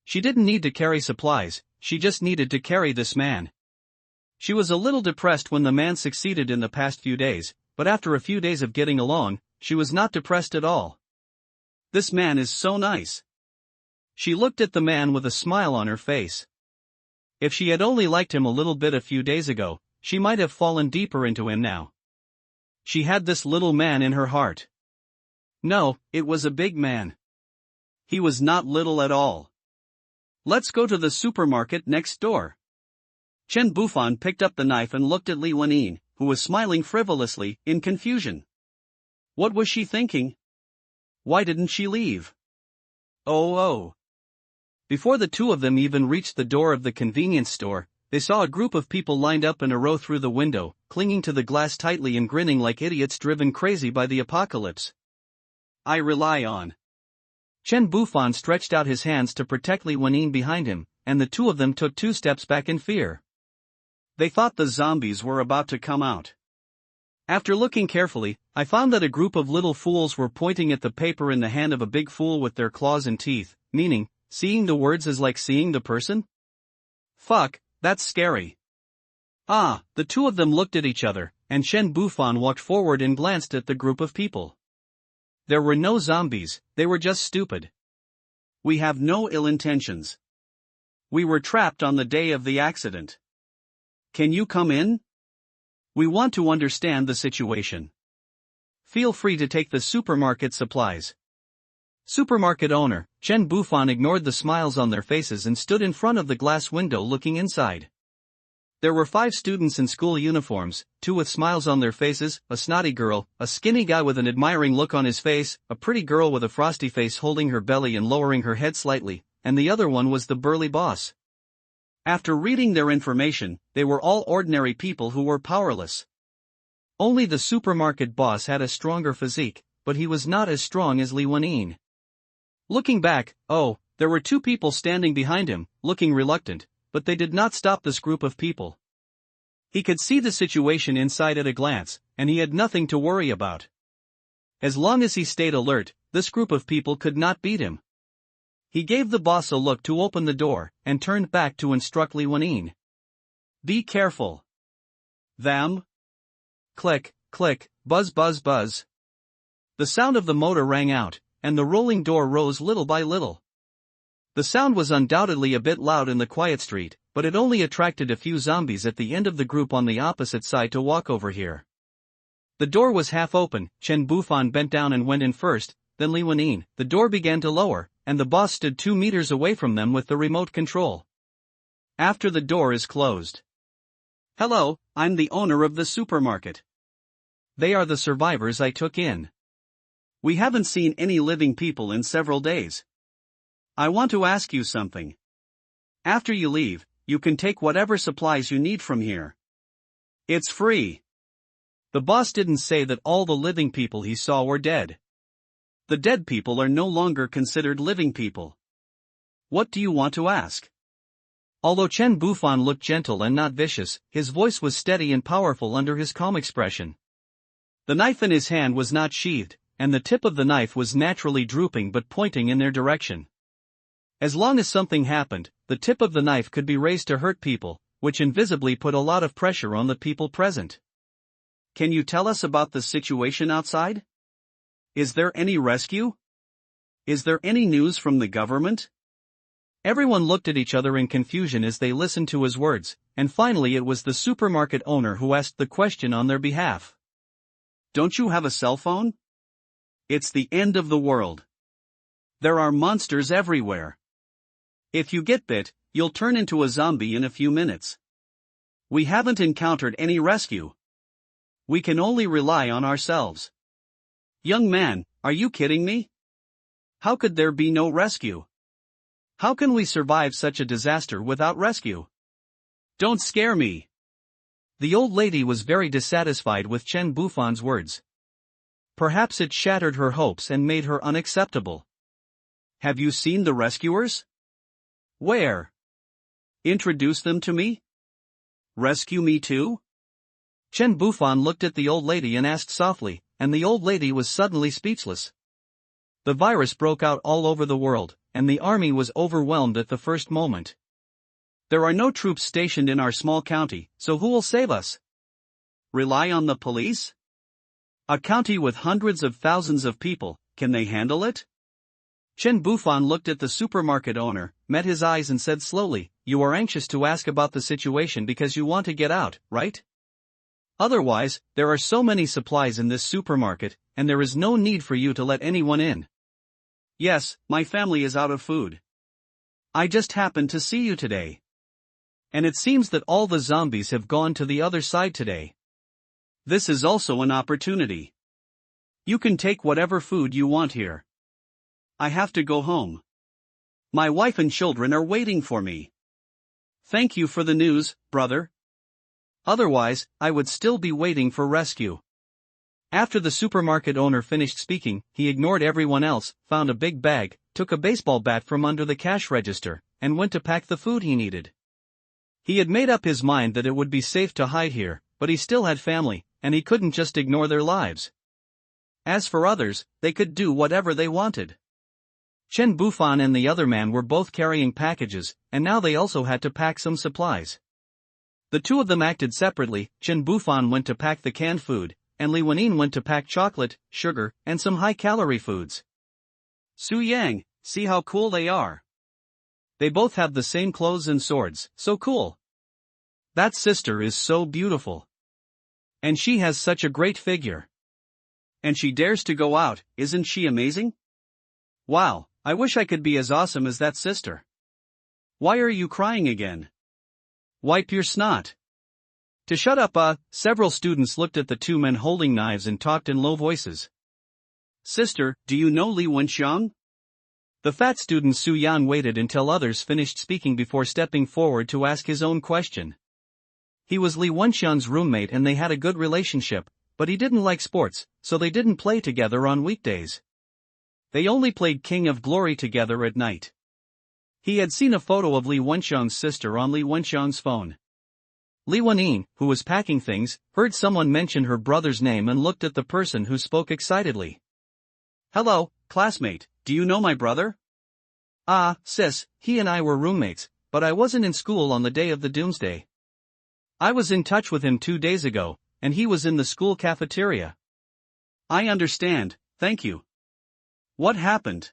She didn't need to carry supplies, she just needed to carry this man. She was a little depressed when the man succeeded in the past few days, but after a few days of getting along, she was not depressed at all. This man is so nice. She looked at the man with a smile on her face. If she had only liked him a little bit a few days ago, she might have fallen deeper into him now. She had this little man in her heart. No, it was a big man. He was not little at all. Let's go to the supermarket next door. Chen Bufan picked up the knife and looked at Li Wenyin, who was smiling frivolously, in confusion. What was she thinking? Why didn't she leave? Oh. Before the two of them even reached the door of the convenience store, they saw a group of people lined up in a row through the window, clinging to the glass tightly and grinning like idiots driven crazy by the apocalypse. I rely on. Chen Bufan stretched out his hands to protect Li Wenyin behind him, and the two of them took 2 steps back in fear. They thought the zombies were about to come out. After looking carefully, I found that a group of little fools were pointing at the paper in the hand of a big fool with their claws and teeth, meaning, seeing the words is like seeing the person? Fuck, that's scary. The two of them looked at each other, and Chen Bufan walked forward and glanced at the group of people. There were no zombies, they were just stupid. We have no ill intentions. We were trapped on the day of the accident. Can you come in? We want to understand the situation. Feel free to take the supermarket supplies. Supermarket owner, Chen Bufan ignored the smiles on their faces and stood in front of the glass window looking inside. There were 5 students in school uniforms, 2 with smiles on their faces, a snotty girl, a skinny guy with an admiring look on his face, a pretty girl with a frosty face holding her belly and lowering her head slightly, and the other one was the burly boss. After reading their information, they were all ordinary people who were powerless. Only the supermarket boss had a stronger physique, but he was not as strong as Li Wenyin. Looking back, there were 2 people standing behind him, looking reluctant, but they did not stop this group of people. He could see the situation inside at a glance, and he had nothing to worry about. As long as he stayed alert, this group of people could not beat him. He gave the boss a look to open the door, and turned back to instruct Li Wenyin. Be careful. Them? Click, click, buzz buzz buzz. The sound of the motor rang out, and the rolling door rose little by little. The sound was undoubtedly a bit loud in the quiet street, but it only attracted a few zombies at the end of the group on the opposite side to walk over here. The door was half open, Chen Bufan bent down and went in first, then Li Wenyin. The door began to lower, and the boss stood 2 meters away from them with the remote control. After the door is closed. Hello, I'm the owner of the supermarket. They are the survivors I took in. We haven't seen any living people in several days. I want to ask you something. After you leave, you can take whatever supplies you need from here. It's free. The boss didn't say that all the living people he saw were dead. The dead people are no longer considered living people. What do you want to ask? Although Chen Bufan looked gentle and not vicious, his voice was steady and powerful under his calm expression. The knife in his hand was not sheathed, and the tip of the knife was naturally drooping but pointing in their direction. As long as something happened, the tip of the knife could be raised to hurt people, which invisibly put a lot of pressure on the people present. Can you tell us about the situation outside? Is there any rescue? Is there any news from the government? Everyone looked at each other in confusion as they listened to his words, and finally it was the supermarket owner who asked the question on their behalf. Don't you have a cell phone? It's the end of the world. There are monsters everywhere. If you get bit, you'll turn into a zombie in a few minutes. We haven't encountered any rescue. We can only rely on ourselves. Young man, are you kidding me? How could there be no rescue? How can we survive such a disaster without rescue? Don't scare me. The old lady was very dissatisfied with Chen Bufan's words. Perhaps it shattered her hopes and made her unacceptable. Have you seen the rescuers? Where? Introduce them to me? Rescue me too? Chen Bufan looked at the old lady and asked softly, and the old lady was suddenly speechless. The virus broke out all over the world, and the army was overwhelmed at the first moment. There are no troops stationed in our small county, so who will save us? Rely on the police? A county with hundreds of thousands of people, can they handle it? Chen Bufan looked at the supermarket owner, met his eyes and said slowly, you are anxious to ask about the situation because you want to get out, right? Otherwise, there are so many supplies in this supermarket, and there is no need for you to let anyone in. Yes, my family is out of food. I just happened to see you today. And it seems that all the zombies have gone to the other side today. This is also an opportunity. You can take whatever food you want here. I have to go home. My wife and children are waiting for me. Thank you for the news, brother. Otherwise, I would still be waiting for rescue. After the supermarket owner finished speaking, he ignored everyone else, found a big bag, took a baseball bat from under the cash register, and went to pack the food he needed. He had made up his mind that it would be safe to hide here, but he still had family, and he couldn't just ignore their lives. As for others, they could do whatever they wanted. Chen Bufan and the other man were both carrying packages, and now they also had to pack some supplies. The two of them acted separately. Chen Bufan went to pack the canned food, and Li Wenyin went to pack chocolate, sugar, and some high-calorie foods. Su Yang, see how cool they are. They both have the same clothes and swords, so cool. That sister is so beautiful. And she has such a great figure. And she dares to go out, isn't she amazing? Wow, I wish I could be as awesome as that sister. Why are you crying again? Wipe your snot. To shut up, several students looked at the two men holding knives and talked in low voices. Sister, do you know Li Wenxiang? The fat student Su Yan waited until others finished speaking before stepping forward to ask his own question. He was Li Wenxiang's roommate and they had a good relationship, but he didn't like sports, so they didn't play together on weekdays. They only played King of Glory together at night. He had seen a photo of Li Wenxiang's sister on Li Wenxiang's phone. Li Wenyin, who was packing things, heard someone mention her brother's name and looked at the person who spoke excitedly. Hello, classmate, do you know my brother? Ah, sis, he and I were roommates, but I wasn't in school on the day of the doomsday. I was in touch with him 2 days ago, and he was in the school cafeteria. I understand, thank you. What happened?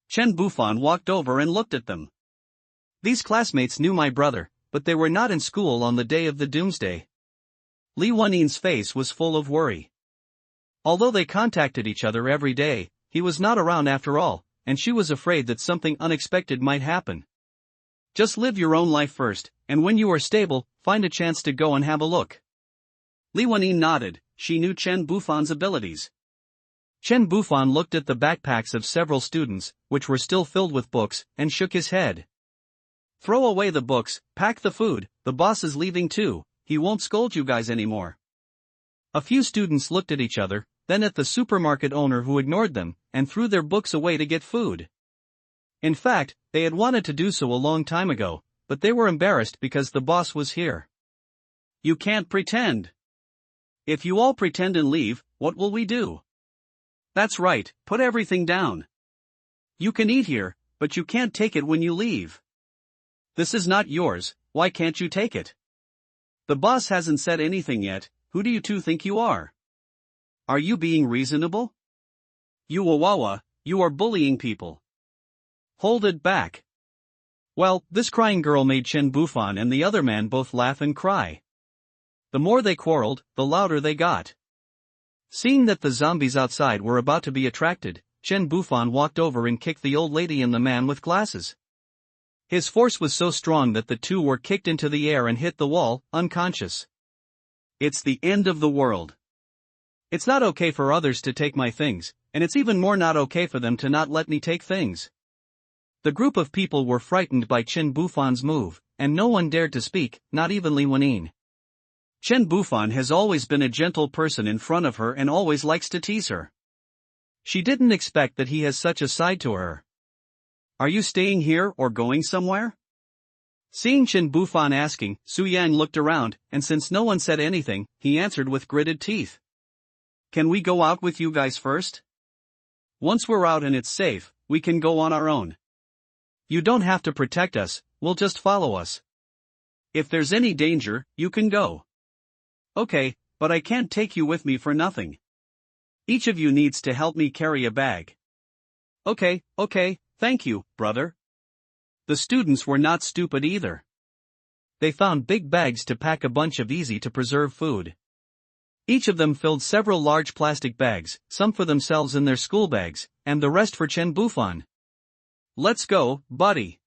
Chen Bufan walked over and looked at them. These classmates knew my brother, but they were not in school on the day of the doomsday. Li Wenyin's face was full of worry. Although they contacted each other every day, he was not around after all, and she was afraid that something unexpected might happen. Just live your own life first, and when you are stable, find a chance to go and have a look. Li Wenyin nodded. She knew Chen Bufan's abilities. Chen Bufan looked at the backpacks of several students, which were still filled with books, and shook his head. Throw away the books, pack the food, the boss is leaving too, he won't scold you guys anymore. A few students looked at each other, then at the supermarket owner who ignored them, and threw their books away to get food. In fact, they had wanted to do so a long time ago, but they were embarrassed because the boss was here. You can't pretend. If you all pretend and leave, what will we do? That's right, put everything down. You can eat here, but you can't take it when you leave. This is not yours, why can't you take it? The boss hasn't said anything yet, who do you two think you are? Are you being reasonable? You Wawawa, you are bullying people. Hold it back. Well, this crying girl made Chen Bufan and the other man both laugh and cry. The more they quarreled, the louder they got. Seeing that the zombies outside were about to be attracted, Chen Bufan walked over and kicked the old lady and the man with glasses. His force was so strong that the two were kicked into the air and hit the wall, unconscious. It's the end of the world. It's not okay for others to take my things, and it's even more not okay for them to not let me take things. The group of people were frightened by Chen Bufan's move, and no one dared to speak, not even Li Wenyin. Chen Bufan has always been a gentle person in front of her and always likes to tease her. She didn't expect that he has such a side to her. Are you staying here or going somewhere? Seeing Chen Bufan asking, Su Yang looked around, and since no one said anything, he answered with gritted teeth. Can we go out with you guys first? Once we're out and it's safe, we can go on our own. You don't have to protect us, we'll just follow us. If there's any danger, you can go. Okay, but I can't take you with me for nothing. Each of you needs to help me carry a bag. Okay, thank you, brother. The students were not stupid either. They found big bags to pack a bunch of easy-to-preserve food. Each of them filled several large plastic bags, some for themselves in their school bags, and the rest for Chen Bufan. Let's go, buddy.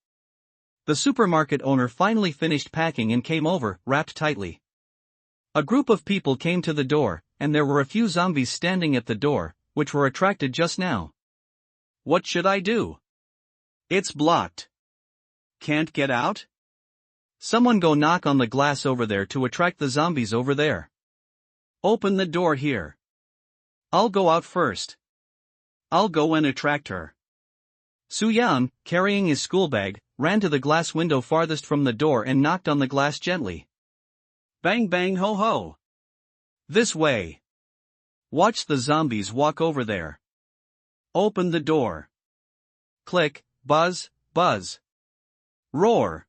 The supermarket owner finally finished packing and came over, wrapped tightly. A group of people came to the door, and there were a few zombies standing at the door, which were attracted just now. What should I do? It's blocked. Can't get out? Someone go knock on the glass over there to attract the zombies over there. Open the door here. I'll go out first. I'll go and attract her. Su Yan, carrying his school bag, ran to the glass window farthest from the door and knocked on the glass gently. Bang bang ho ho. This way. Watch the zombies walk over there. Open the door. Click, buzz, buzz. Roar.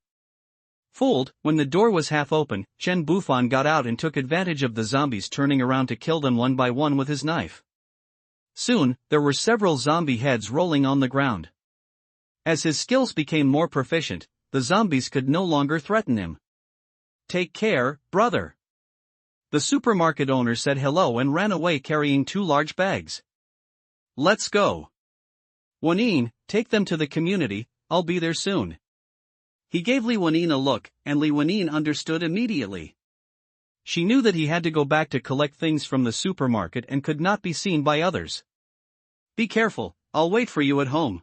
Fooled, when the door was half open, Chen Bufan got out and took advantage of the zombies turning around to kill them one by one with his knife. Soon, there were several zombie heads rolling on the ground. As his skills became more proficient, the zombies could no longer threaten him. Take care, brother. The supermarket owner said hello and ran away carrying 2 large bags. Let's go. Wenyin, take them to the community, I'll be there soon. He gave Li Wenyin a look, and Li Wenyin understood immediately. She knew that he had to go back to collect things from the supermarket and could not be seen by others. Be careful, I'll wait for you at home.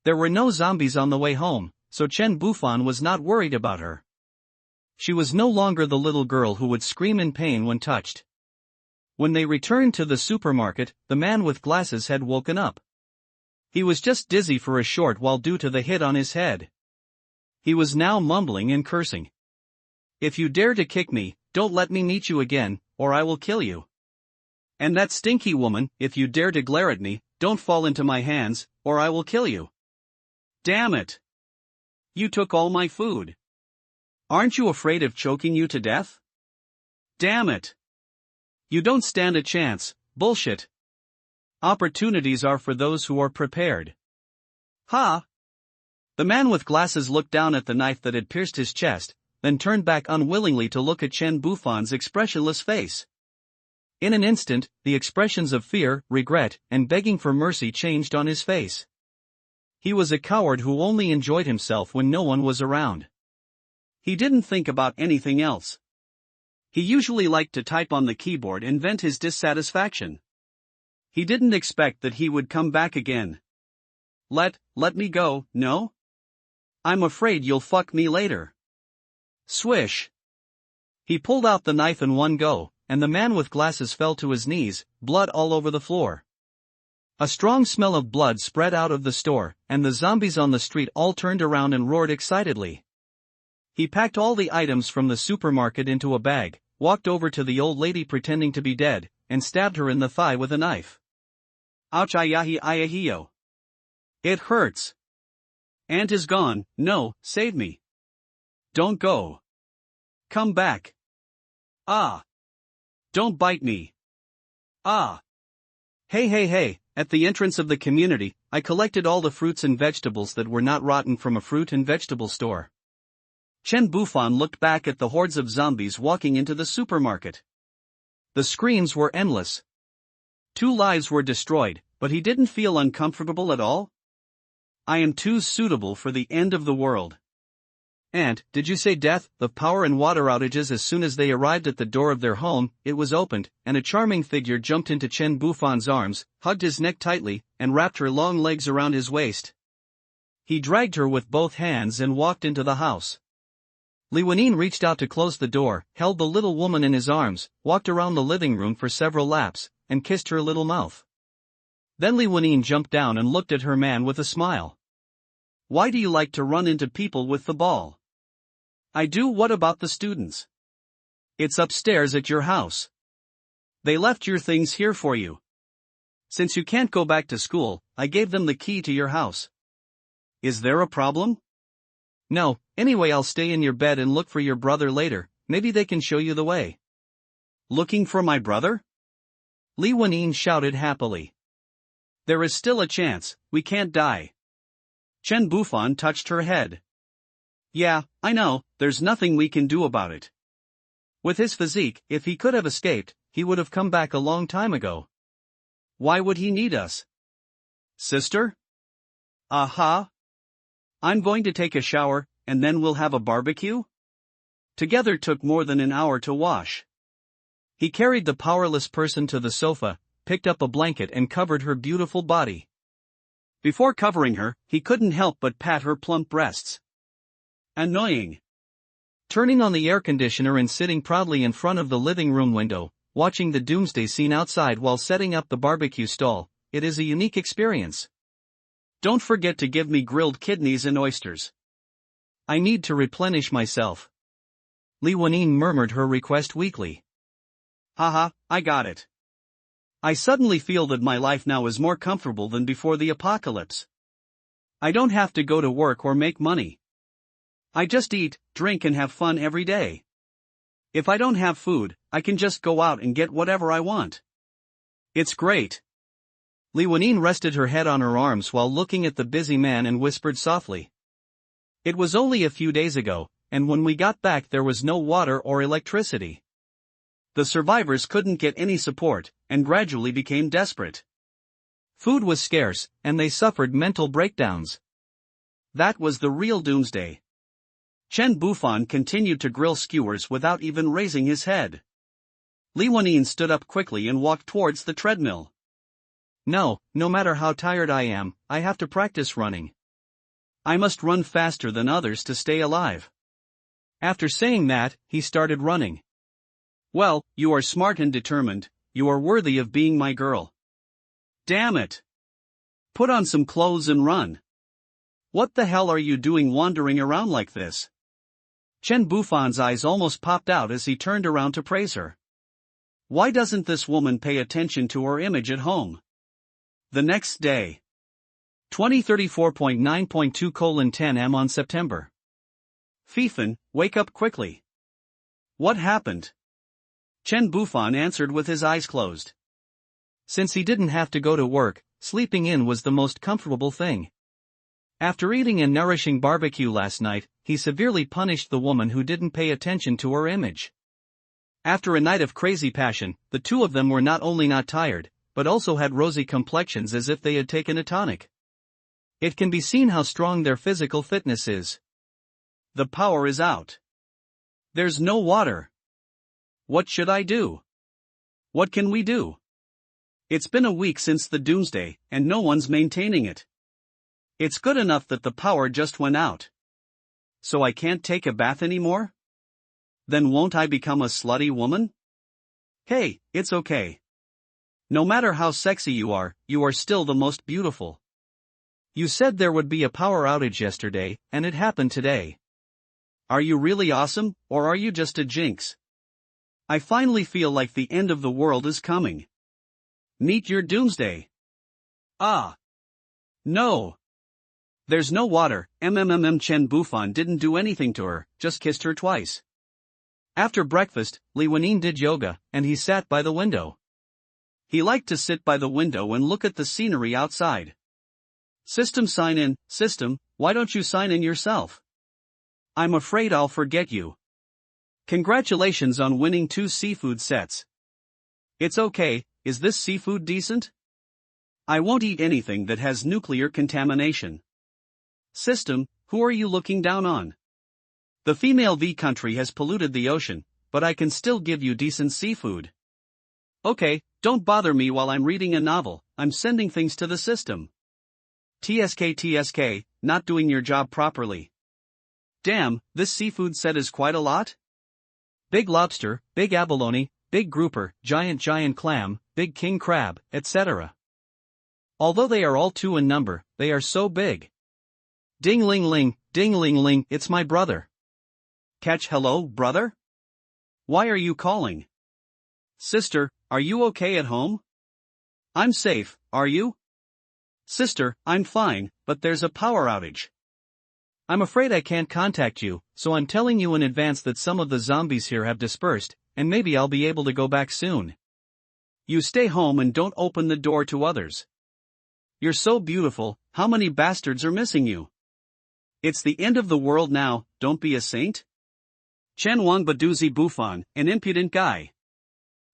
There were no zombies on the way home, so Chen Bufan was not worried about her. She was no longer the little girl who would scream in pain when touched. When they returned to the supermarket, the man with glasses had woken up. He was just dizzy for a short while due to the hit on his head. He was now mumbling and cursing. If you dare to kick me, don't let me meet you again, or I will kill you. And that stinky woman, if you dare to glare at me, don't fall into my hands, or I will kill you. Damn it! You took all my food. Aren't you afraid of choking you to death? Damn it! You don't stand a chance, bullshit. Opportunities are for those who are prepared. Ha! The man with glasses looked down at the knife that had pierced his chest, then turned back unwillingly to look at Chen Bufan's expressionless face. In an instant, the expressions of fear, regret, and begging for mercy changed on his face. He was a coward who only enjoyed himself when no one was around. He didn't think about anything else. He usually liked to type on the keyboard and vent his dissatisfaction. He didn't expect that he would come back again. Let me go, no? I'm afraid you'll fuck me later. Swish. He pulled out the knife in one go, and the man with glasses fell to his knees, blood all over the floor. A strong smell of blood spread out of the store, and the zombies on the street all turned around and roared excitedly. He packed all the items from the supermarket into a bag, walked over to the old lady pretending to be dead, and stabbed her in the thigh with a knife. Ouch, ayahi ayahiyo. It hurts. Aunt is gone, no, save me. Don't go. Come back. Ah. Don't bite me. Ah. Hey, at the entrance of the community, I collected all the fruits and vegetables that were not rotten from a fruit and vegetable store. Chen Bufan looked back at the hordes of zombies walking into the supermarket. The screams were endless. 2 lives were destroyed, but he didn't feel uncomfortable at all. I am too suitable for the end of the world. And, did you say death, of power and water outages? As soon as they arrived at the door of their home, it was opened, and a charming figure jumped into Chen Bufan's arms, hugged his neck tightly, and wrapped her long legs around his waist. He dragged her with both hands and walked into the house. Li Wenyin reached out to close the door, held the little woman in his arms, walked around the living room for several laps, and kissed her little mouth. Then Li Wenyin jumped down and looked at her man with a smile. Why do you like to run into people with the ball? I do. What about the students? It's upstairs at your house. They left your things here for you. Since you can't go back to school, I gave them the key to your house. Is there a problem? No, anyway I'll stay in your bed and look for your brother later, maybe they can show you the way. Looking for my brother? Li Wenyin shouted happily. There is still a chance, we can't die. Chen Bufan touched her head. Yeah, I know, there's nothing we can do about it. With his physique, if he could have escaped, he would have come back a long time ago. Why would he need us? Sister? Aha. I'm going to take a shower, and then we'll have a barbecue? Together took more than an hour to wash. He carried the powerless person to the sofa, picked up a blanket and covered her beautiful body. Before covering her, he couldn't help but pat her plump breasts. Annoying. Turning on the air conditioner and sitting proudly in front of the living room window, watching the doomsday scene outside while setting up the barbecue stall, it is a unique experience. Don't forget to give me grilled kidneys and oysters. I need to replenish myself. Li Wenyin murmured her request weakly. Haha, I got it. I suddenly feel that my life now is more comfortable than before the apocalypse. I don't have to go to work or make money. I just eat, drink and have fun every day. If I don't have food, I can just go out and get whatever I want. It's great. Li Wenyin rested her head on her arms while looking at the busy man and whispered softly. It was only a few days ago, and when we got back there was no water or electricity. The survivors couldn't get any support, and gradually became desperate. Food was scarce, and they suffered mental breakdowns. That was the real doomsday. Chen Bufan continued to grill skewers without even raising his head. Li Wenyin stood up quickly and walked towards the treadmill. No matter how tired I am, I have to practice running. I must run faster than others to stay alive. After saying that, he started running. Well, you are smart and determined, you are worthy of being my girl. Damn it! Put on some clothes and run. What the hell are you doing wandering around like this? Chen Bufan's eyes almost popped out as he turned around to praise her. Why doesn't this woman pay attention to her image at home? The next day. 2034.9.2:10 on September. Fifan, wake up quickly. What happened? Chen Bufan answered with his eyes closed. Since he didn't have to go to work, sleeping in was the most comfortable thing. After eating a nourishing barbecue last night, he severely punished the woman who didn't pay attention to her image. After a night of crazy passion, the two of them were not only not tired, but also had rosy complexions as if they had taken a tonic. It can be seen how strong their physical fitness is. The power is out. There's no water. What should I do? What can we do? It's been a week since the doomsday, and no one's maintaining it. It's good enough that the power just went out. So I can't take a bath anymore? Then won't I become a slutty woman? Hey, it's okay. No matter how sexy you are still the most beautiful. You said there would be a power outage yesterday, and it happened today. Are you really awesome, or are you just a jinx? I finally feel like the end of the world is coming. Meet your doomsday. Ah. No. There's no water. Chen Bufan didn't do anything to her, just kissed her twice. After breakfast, Li Wenyin did yoga, and he sat by the window. He liked to sit by the window and look at the scenery outside. System sign in. System, why don't you sign in yourself? I'm afraid I'll forget you. Congratulations on winning 2 seafood sets. It's okay, is this seafood decent? I won't eat anything that has nuclear contamination. System, who are you looking down on? The female V country has polluted the ocean, but I can still give you decent seafood. Okay, don't bother me while I'm reading a novel, I'm sending things to the system. TSK, not doing your job properly. Damn, this seafood set is quite a lot? Big lobster, big abalone, big grouper, giant clam, big king crab, etc. Although they are all 2 in number, they are so big. Ding-ling-ling, it's my brother. Catch hello, brother? Why are you calling? Sister, are you okay at home? I'm safe, are you? Sister, I'm fine, but there's a power outage. I'm afraid I can't contact you, so I'm telling you in advance that some of the zombies here have dispersed, and maybe I'll be able to go back soon. You stay home and don't open the door to others. You're so beautiful, how many bastards are missing you? It's the end of the world now, don't be a saint. Chen Wang Baduzi Bufan, an impudent guy.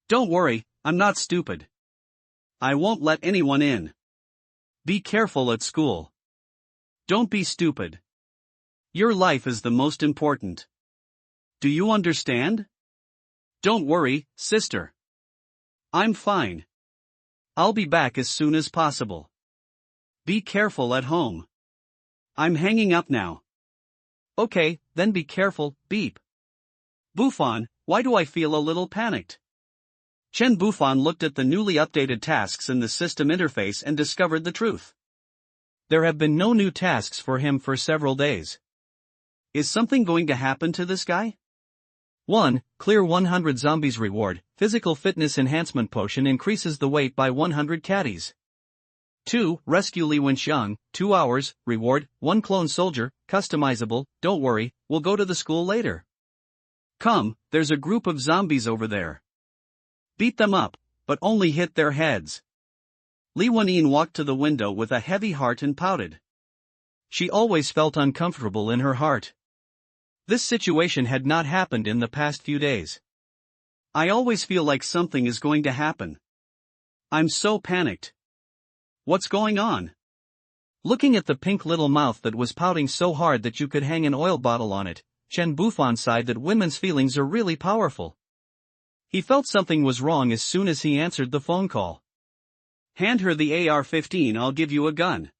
Don't worry, I'm not stupid. I won't let anyone in. Be careful at school. Don't be stupid. Your life is the most important. Do you understand? Don't worry, sister. I'm fine. I'll be back as soon as possible. Be careful at home. I'm hanging up now. Okay, then be careful, beep. Bufan, why do I feel a little panicked? Chen Bufan looked at the newly updated tasks in the system interface and discovered the truth. There have been no new tasks for him for several days. Is something going to happen to this guy? 1. Clear 100 zombies reward, physical fitness enhancement potion increases the weight by 100 caddies. 2. Rescue Li Wenxiang, 2 hours, reward, 1 clone soldier, customizable, don't worry, we'll go to the school later. Come, there's a group of zombies over there. Beat them up, but only hit their heads. Li Wenyin walked to the window with a heavy heart and pouted. She always felt uncomfortable in her heart. This situation had not happened in the past few days. I always feel like something is going to happen. I'm so panicked. What's going on? Looking at the pink little mouth that was pouting so hard that you could hang an oil bottle on it, Chen Bufan sighed that women's feelings are really powerful. He felt something was wrong as soon as he answered the phone call. Hand her the AR-15, I'll give you a gun.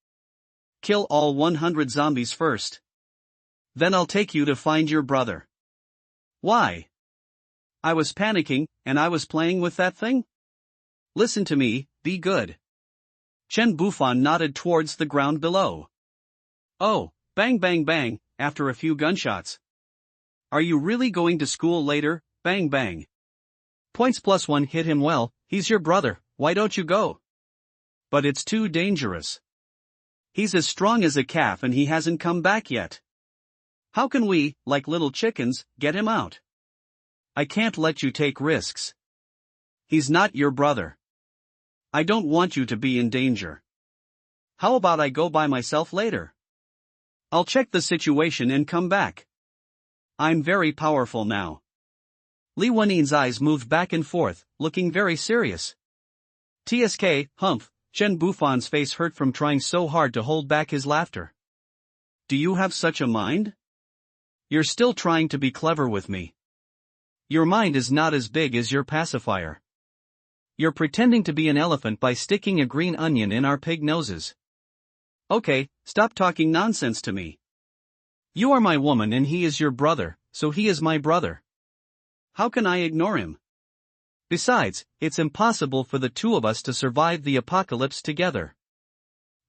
Kill all 100 zombies first. Then I'll take you to find your brother. Why? I was panicking, and I was playing with that thing? Listen to me, be good. Chen Bufan nodded towards the ground below. Oh, bang bang bang, after a few gunshots. Are you really going to school later? Bang bang. Points +1 hit him well, he's your brother, why don't you go? But it's too dangerous. He's as strong as a calf and he hasn't come back yet. How can we, like little chickens, get him out? I can't let you take risks. He's not your brother. I don't want you to be in danger. How about I go by myself later? I'll check the situation and come back. I'm very powerful now. Li Wenin's eyes moved back and forth, looking very serious. TSK, humph, Chen Bufan's face hurt from trying so hard to hold back his laughter. Do you have such a mind? You're still trying to be clever with me. Your mind is not as big as your pacifier. You're pretending to be an elephant by sticking a green onion in our pig noses. Okay, stop talking nonsense to me. You are my woman and he is your brother, so he is my brother. How can I ignore him? Besides, it's impossible for the two of us to survive the apocalypse together.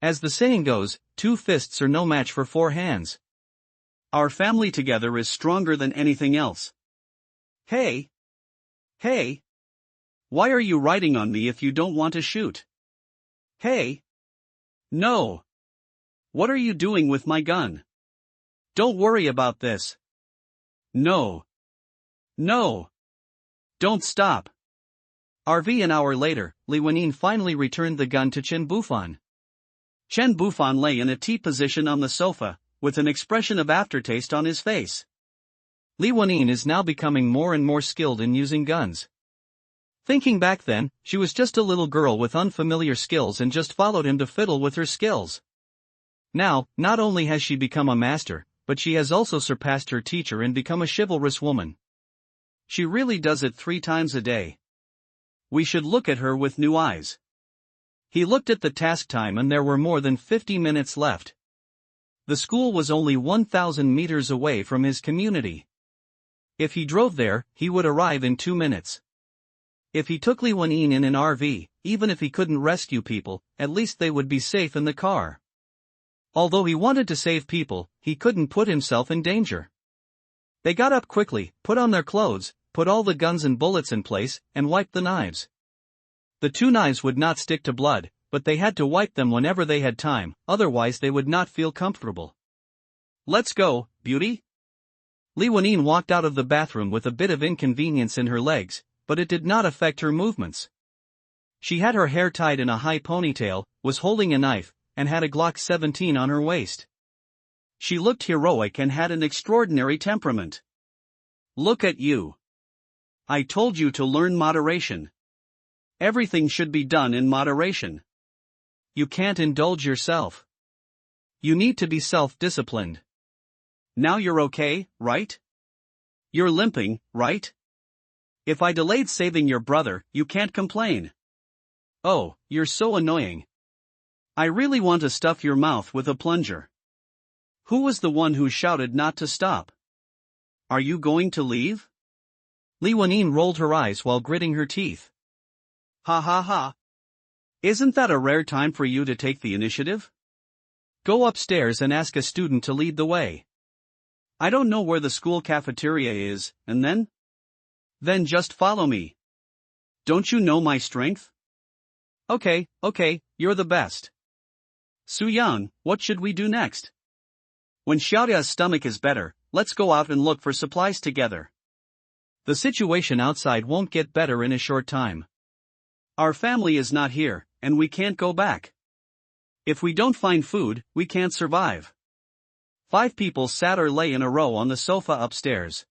As the saying goes, 2 fists are no match for 4 hands. Our family together is stronger than anything else. Hey! Hey! Why are you riding on me if you don't want to shoot? Hey! No! What are you doing with my gun? Don't worry about this. No! No! Don't stop! An hour later, Li Wenin finally returned the gun to Chen Bufan. Chen Bufan lay in a T position on the sofa, with an expression of aftertaste on his face. Li Wenin is now becoming more and more skilled in using guns. Thinking back then, she was just a little girl with unfamiliar skills and just followed him to fiddle with her skills. Now, not only has she become a master, but she has also surpassed her teacher and become a chivalrous woman. She really does it 3 times a day. We should look at her with new eyes. He looked at the task time and there were more than 50 minutes left. The school was only 1,000 meters away from his community. If he drove there, he would arrive in 2 minutes. If he took Li Wenin in an RV, even if he couldn't rescue people, at least they would be safe in the car. Although he wanted to save people, he couldn't put himself in danger. They got up quickly, put on their clothes, put all the guns and bullets in place, and wiped the knives. The 2 knives would not stick to blood, but they had to wipe them whenever they had time, otherwise they would not feel comfortable. Let's go, beauty. Li Wenin walked out of the bathroom with a bit of inconvenience in her legs, but it did not affect her movements. She had her hair tied in a high ponytail, was holding a knife, and had a Glock 17 on her waist. She looked heroic and had an extraordinary temperament. Look at you. I told you to learn moderation. Everything should be done in moderation. You can't indulge yourself. You need to be self-disciplined. Now you're okay, right? You're limping, right? If I delayed saving your brother, you can't complain. Oh, you're so annoying. I really want to stuff your mouth with a plunger. Who was the one who shouted not to stop? Are you going to leave? Li Wenin rolled her eyes while gritting her teeth. Ha ha ha. Isn't that a rare time for you to take the initiative? Go upstairs and ask a student to lead the way. I don't know where the school cafeteria is, and then? Then just follow me. Don't you know my strength? Okay, you're the best. Su-yang, what should we do next? When Xiaoya's stomach is better, let's go out and look for supplies together. The situation outside won't get better in a short time. Our family is not here, and we can't go back. If we don't find food, we can't survive. 5 people sat or lay in a row on the sofa upstairs.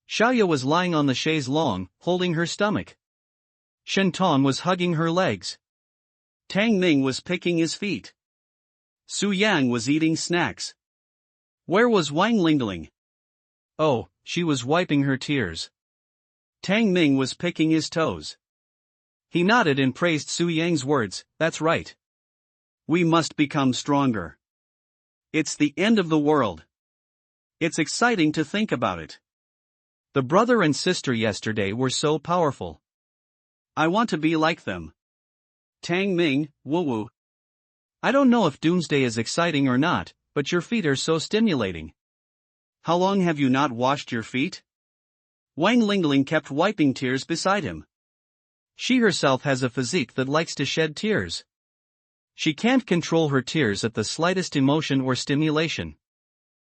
Xiaoya was lying on the chaise longue, holding her stomach. Shen Tong was hugging her legs. Tang Ming was picking his feet. Su Yang was eating snacks. Where was Wang Lingling? Oh, she was wiping her tears. Tang Ming was picking his toes. He nodded and praised Su Yang's words, that's right. We must become stronger. It's the end of the world. It's exciting to think about it. The brother and sister yesterday were so powerful. I want to be like them. Tang Ming, woo-woo. I don't know if Doomsday is exciting or not, but your feet are so stimulating. How long have you not washed your feet? Wang Lingling kept wiping tears beside him. She herself has a physique that likes to shed tears. She can't control her tears at the slightest emotion or stimulation.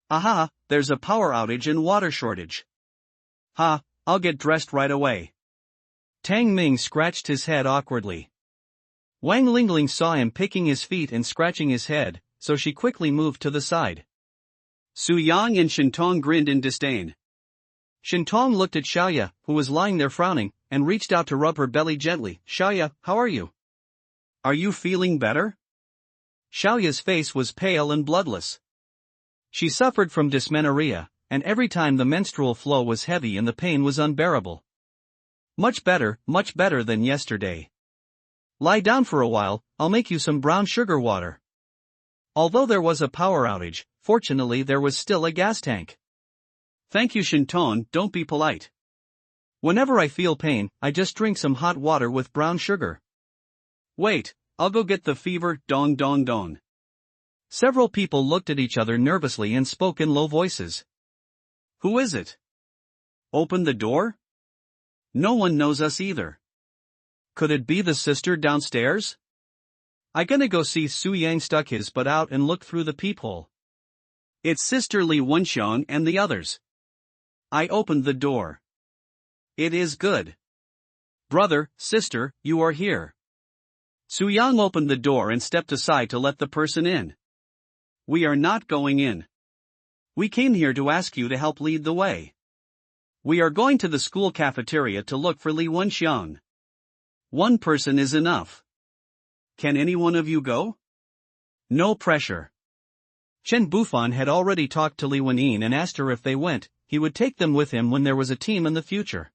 Aha, there's a power outage and water shortage. Ha, I'll get dressed right away. Tang Ming scratched his head awkwardly. Wang Lingling saw him picking his feet and scratching his head, so she quickly moved to the side. Su Yang and Shen Tong grinned in disdain. Shen Tong looked at Xiaoya, who was lying there frowning, and reached out to rub her belly gently. Xiaoya, how are you? Are you feeling better? Xiaoya's face was pale and bloodless. She suffered from dysmenorrhea, and every time the menstrual flow was heavy and the pain was unbearable. Much better than yesterday. Lie down for a while, I'll make you some brown sugar water. Although there was a power outage, fortunately there was still a gas tank. Thank you, Shinton, don't be polite. Whenever I feel pain, I just drink some hot water with brown sugar. Wait, I'll go get the fever, dong dong dong. Several people looked at each other nervously and spoke in low voices. Who is it? Open the door? No one knows us either. Could it be the sister downstairs? I gonna go see Su Yang stuck his butt out and look through the peephole. It's Sister Li Wenxiang and the others. I opened the door. It is good. Brother, sister, you are here. Su Yang opened the door and stepped aside to let the person in. We are not going in. We came here to ask you to help lead the way. We are going to the school cafeteria to look for Li Wenxiang. One person is enough. Can any one of you go? No pressure. Chen Bufan had already talked to Li Wenyin and asked her if they went, he would take them with him when there was a team in the future.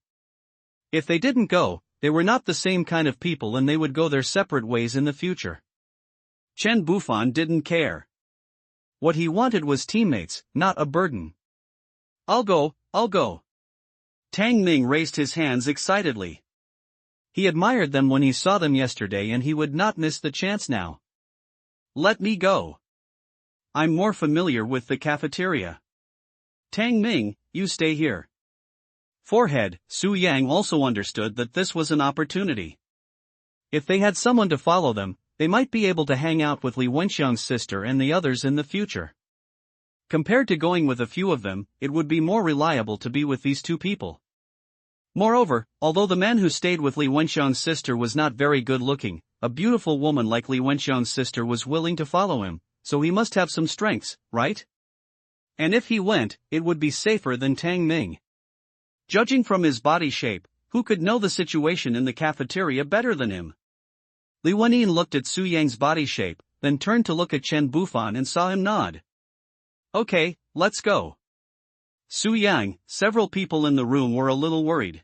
If they didn't go, they were not the same kind of people and they would go their separate ways in the future. Chen Bufan didn't care. What he wanted was teammates, not a burden. I'll go. Tang Ming raised his hands excitedly. He admired them when he saw them yesterday and he would not miss the chance now. Let me go. I'm more familiar with the cafeteria. Tang Ming, you stay here. Forehead, Su Yang also understood that this was an opportunity. If they had someone to follow them, they might be able to hang out with Li Wenxiang's sister and the others in the future. Compared to going with a few of them, it would be more reliable to be with these two people. Moreover, although the man who stayed with Li Wenxiang's sister was not very good looking, a beautiful woman like Li Wenxiang's sister was willing to follow him, so he must have some strengths, right? And if he went, it would be safer than Tang Ming. Judging from his body shape, who could know the situation in the cafeteria better than him? Li Wenyin looked at Su Yang's body shape, then turned to look at Chen Bufan and saw him nod. Okay, let's go. Su Yang, several people in the room were a little worried.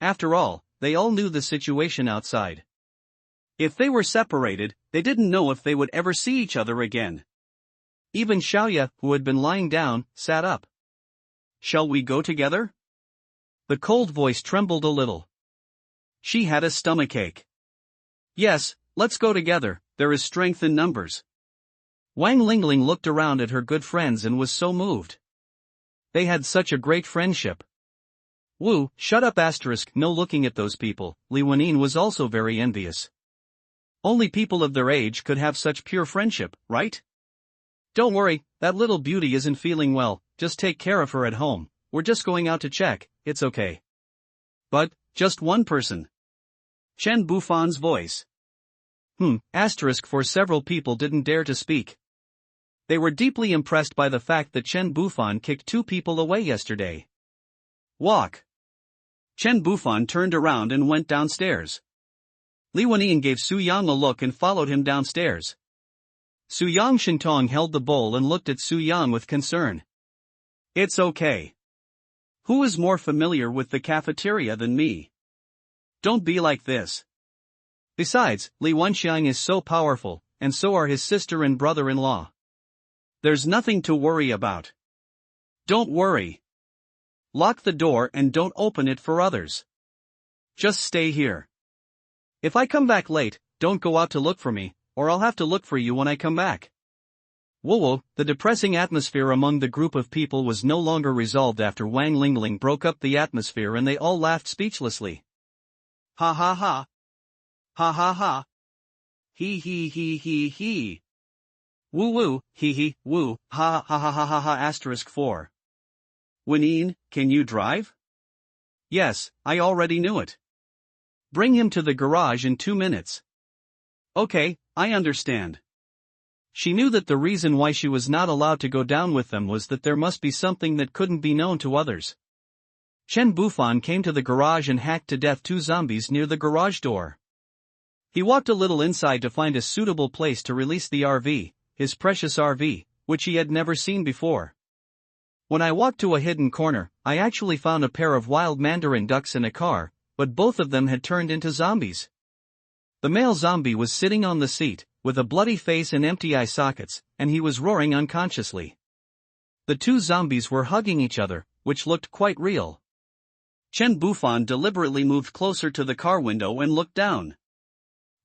After all, they all knew the situation outside. If they were separated, they didn't know if they would ever see each other again. Even Xiaoya, who had been lying down, sat up. Shall we go together? The cold voice trembled a little. She had a stomachache. Yes, let's go together, there is strength in numbers. Wang Lingling looked around at her good friends and was so moved. They had such a great friendship. Wu, shut up asterisk, no looking at those people, Li Wenyin was also very envious. Only people of their age could have such pure friendship, right? Don't worry, that little beauty isn't feeling well, just take care of her at home, we're just going out to check, it's okay. But, just one person. Chen Bufan's voice. Asterisk for several people didn't dare to speak. They were deeply impressed by the fact that Chen Bufan kicked two people away yesterday. Walk. Chen Bufan turned around and went downstairs. Li Wenyin gave Su Yang a look and followed him downstairs. Su Yang Shintong held the bowl and looked at Su Yang with concern. It's okay. Who is more familiar with the cafeteria than me? Don't be like this. Besides, Li Wenxiang is so powerful, and so are his sister and brother-in-law. There's nothing to worry about. Don't worry. Lock the door and don't open it for others. Just stay here. If I come back late, don't go out to look for me, or I'll have to look for you when I come back. Whoa, the depressing atmosphere among the group of people was no longer resolved after Wang Lingling broke up the atmosphere and they all laughed speechlessly. Ha ha ha. Ha ha ha. He he he he he. Woo woo, hee hee, woo, ha ha ha ha ha ha asterisk 4. Wenyin, can you drive? Yes, I already knew it. Bring him to the garage in 2 minutes. Okay, I understand. She knew that the reason why she was not allowed to go down with them was that there must be something that couldn't be known to others. Chen Bufan came to the garage and hacked to death 2 zombies near the garage door. He walked a little inside to find a suitable place to release the RV, his precious RV, which he had never seen before. When I walked to a hidden corner, I actually found a pair of wild mandarin ducks in a car, but both of them had turned into zombies. The male zombie was sitting on the seat, with a bloody face and empty eye sockets, and he was roaring unconsciously. The two zombies were hugging each other, which looked quite real. Chen Bufan deliberately moved closer to the car window and looked down.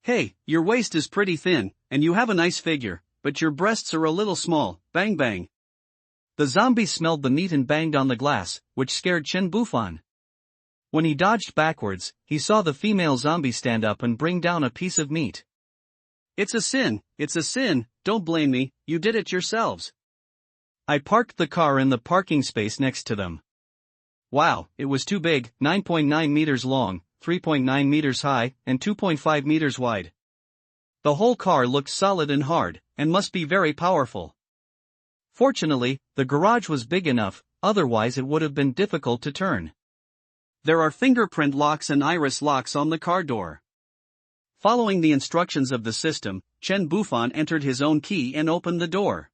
"Hey, your waist is pretty thin, and you have a nice figure, but your breasts are a little small, bang bang." The zombie smelled the meat and banged on the glass, which scared Chen Bufan. When he dodged backwards, he saw the female zombie stand up and bring down a piece of meat. It's a sin, don't blame me, you did it yourselves." I parked the car in the parking space next to them. Wow, it was too big, 9.9 meters long, 3.9 meters high, and 2.5 meters wide. The whole car looked solid and hard, and must be very powerful. Fortunately, the garage was big enough, otherwise it would have been difficult to turn. There are fingerprint locks and iris locks on the car door. Following the instructions of the system, Chen Bufan entered his own key and opened the door.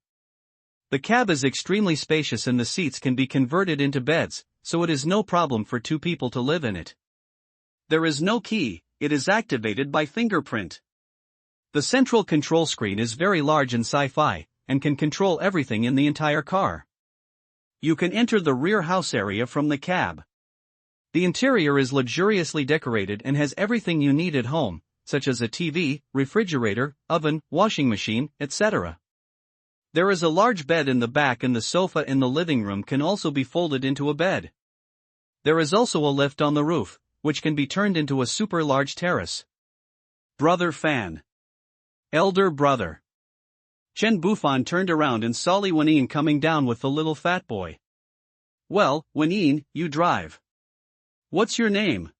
The cab is extremely spacious and the seats can be converted into beds, so it is no problem for two people to live in it. There is no key, it is activated by fingerprint. The central control screen is very large and sci-fi, and can control everything in the entire car. You can enter the rear house area from the cab. The interior is luxuriously decorated and has everything you need at home, such as a TV, refrigerator, oven, washing machine, etc. There is a large bed in the back and the sofa in the living room can also be folded into a bed. There is also a lift on the roof, which can be turned into a super large terrace. Brother fan. Elder brother. Chen Bufan turned around and saw Li Wenyin coming down with the little fat boy. "Well, Wenyin, you drive. What's your name?"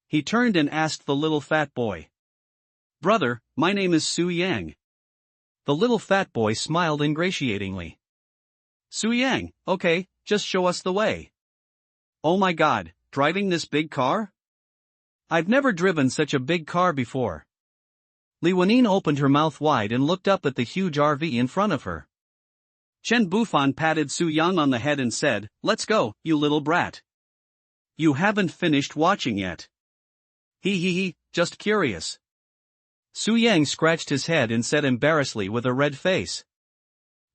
He turned and asked the little fat boy. "Brother, my name is Su Yang." The little fat boy smiled ingratiatingly. "Su Yang, okay, just show us the way." "Oh my god, driving this big car? I've never driven such a big car before." Li Wenyin opened her mouth wide and looked up at the huge RV in front of her. Chen Bufan patted Su Yang on the head and said, "Let's go, you little brat. You haven't finished watching yet." He, just curious." Su Yang scratched his head and said embarrassedly with a red face.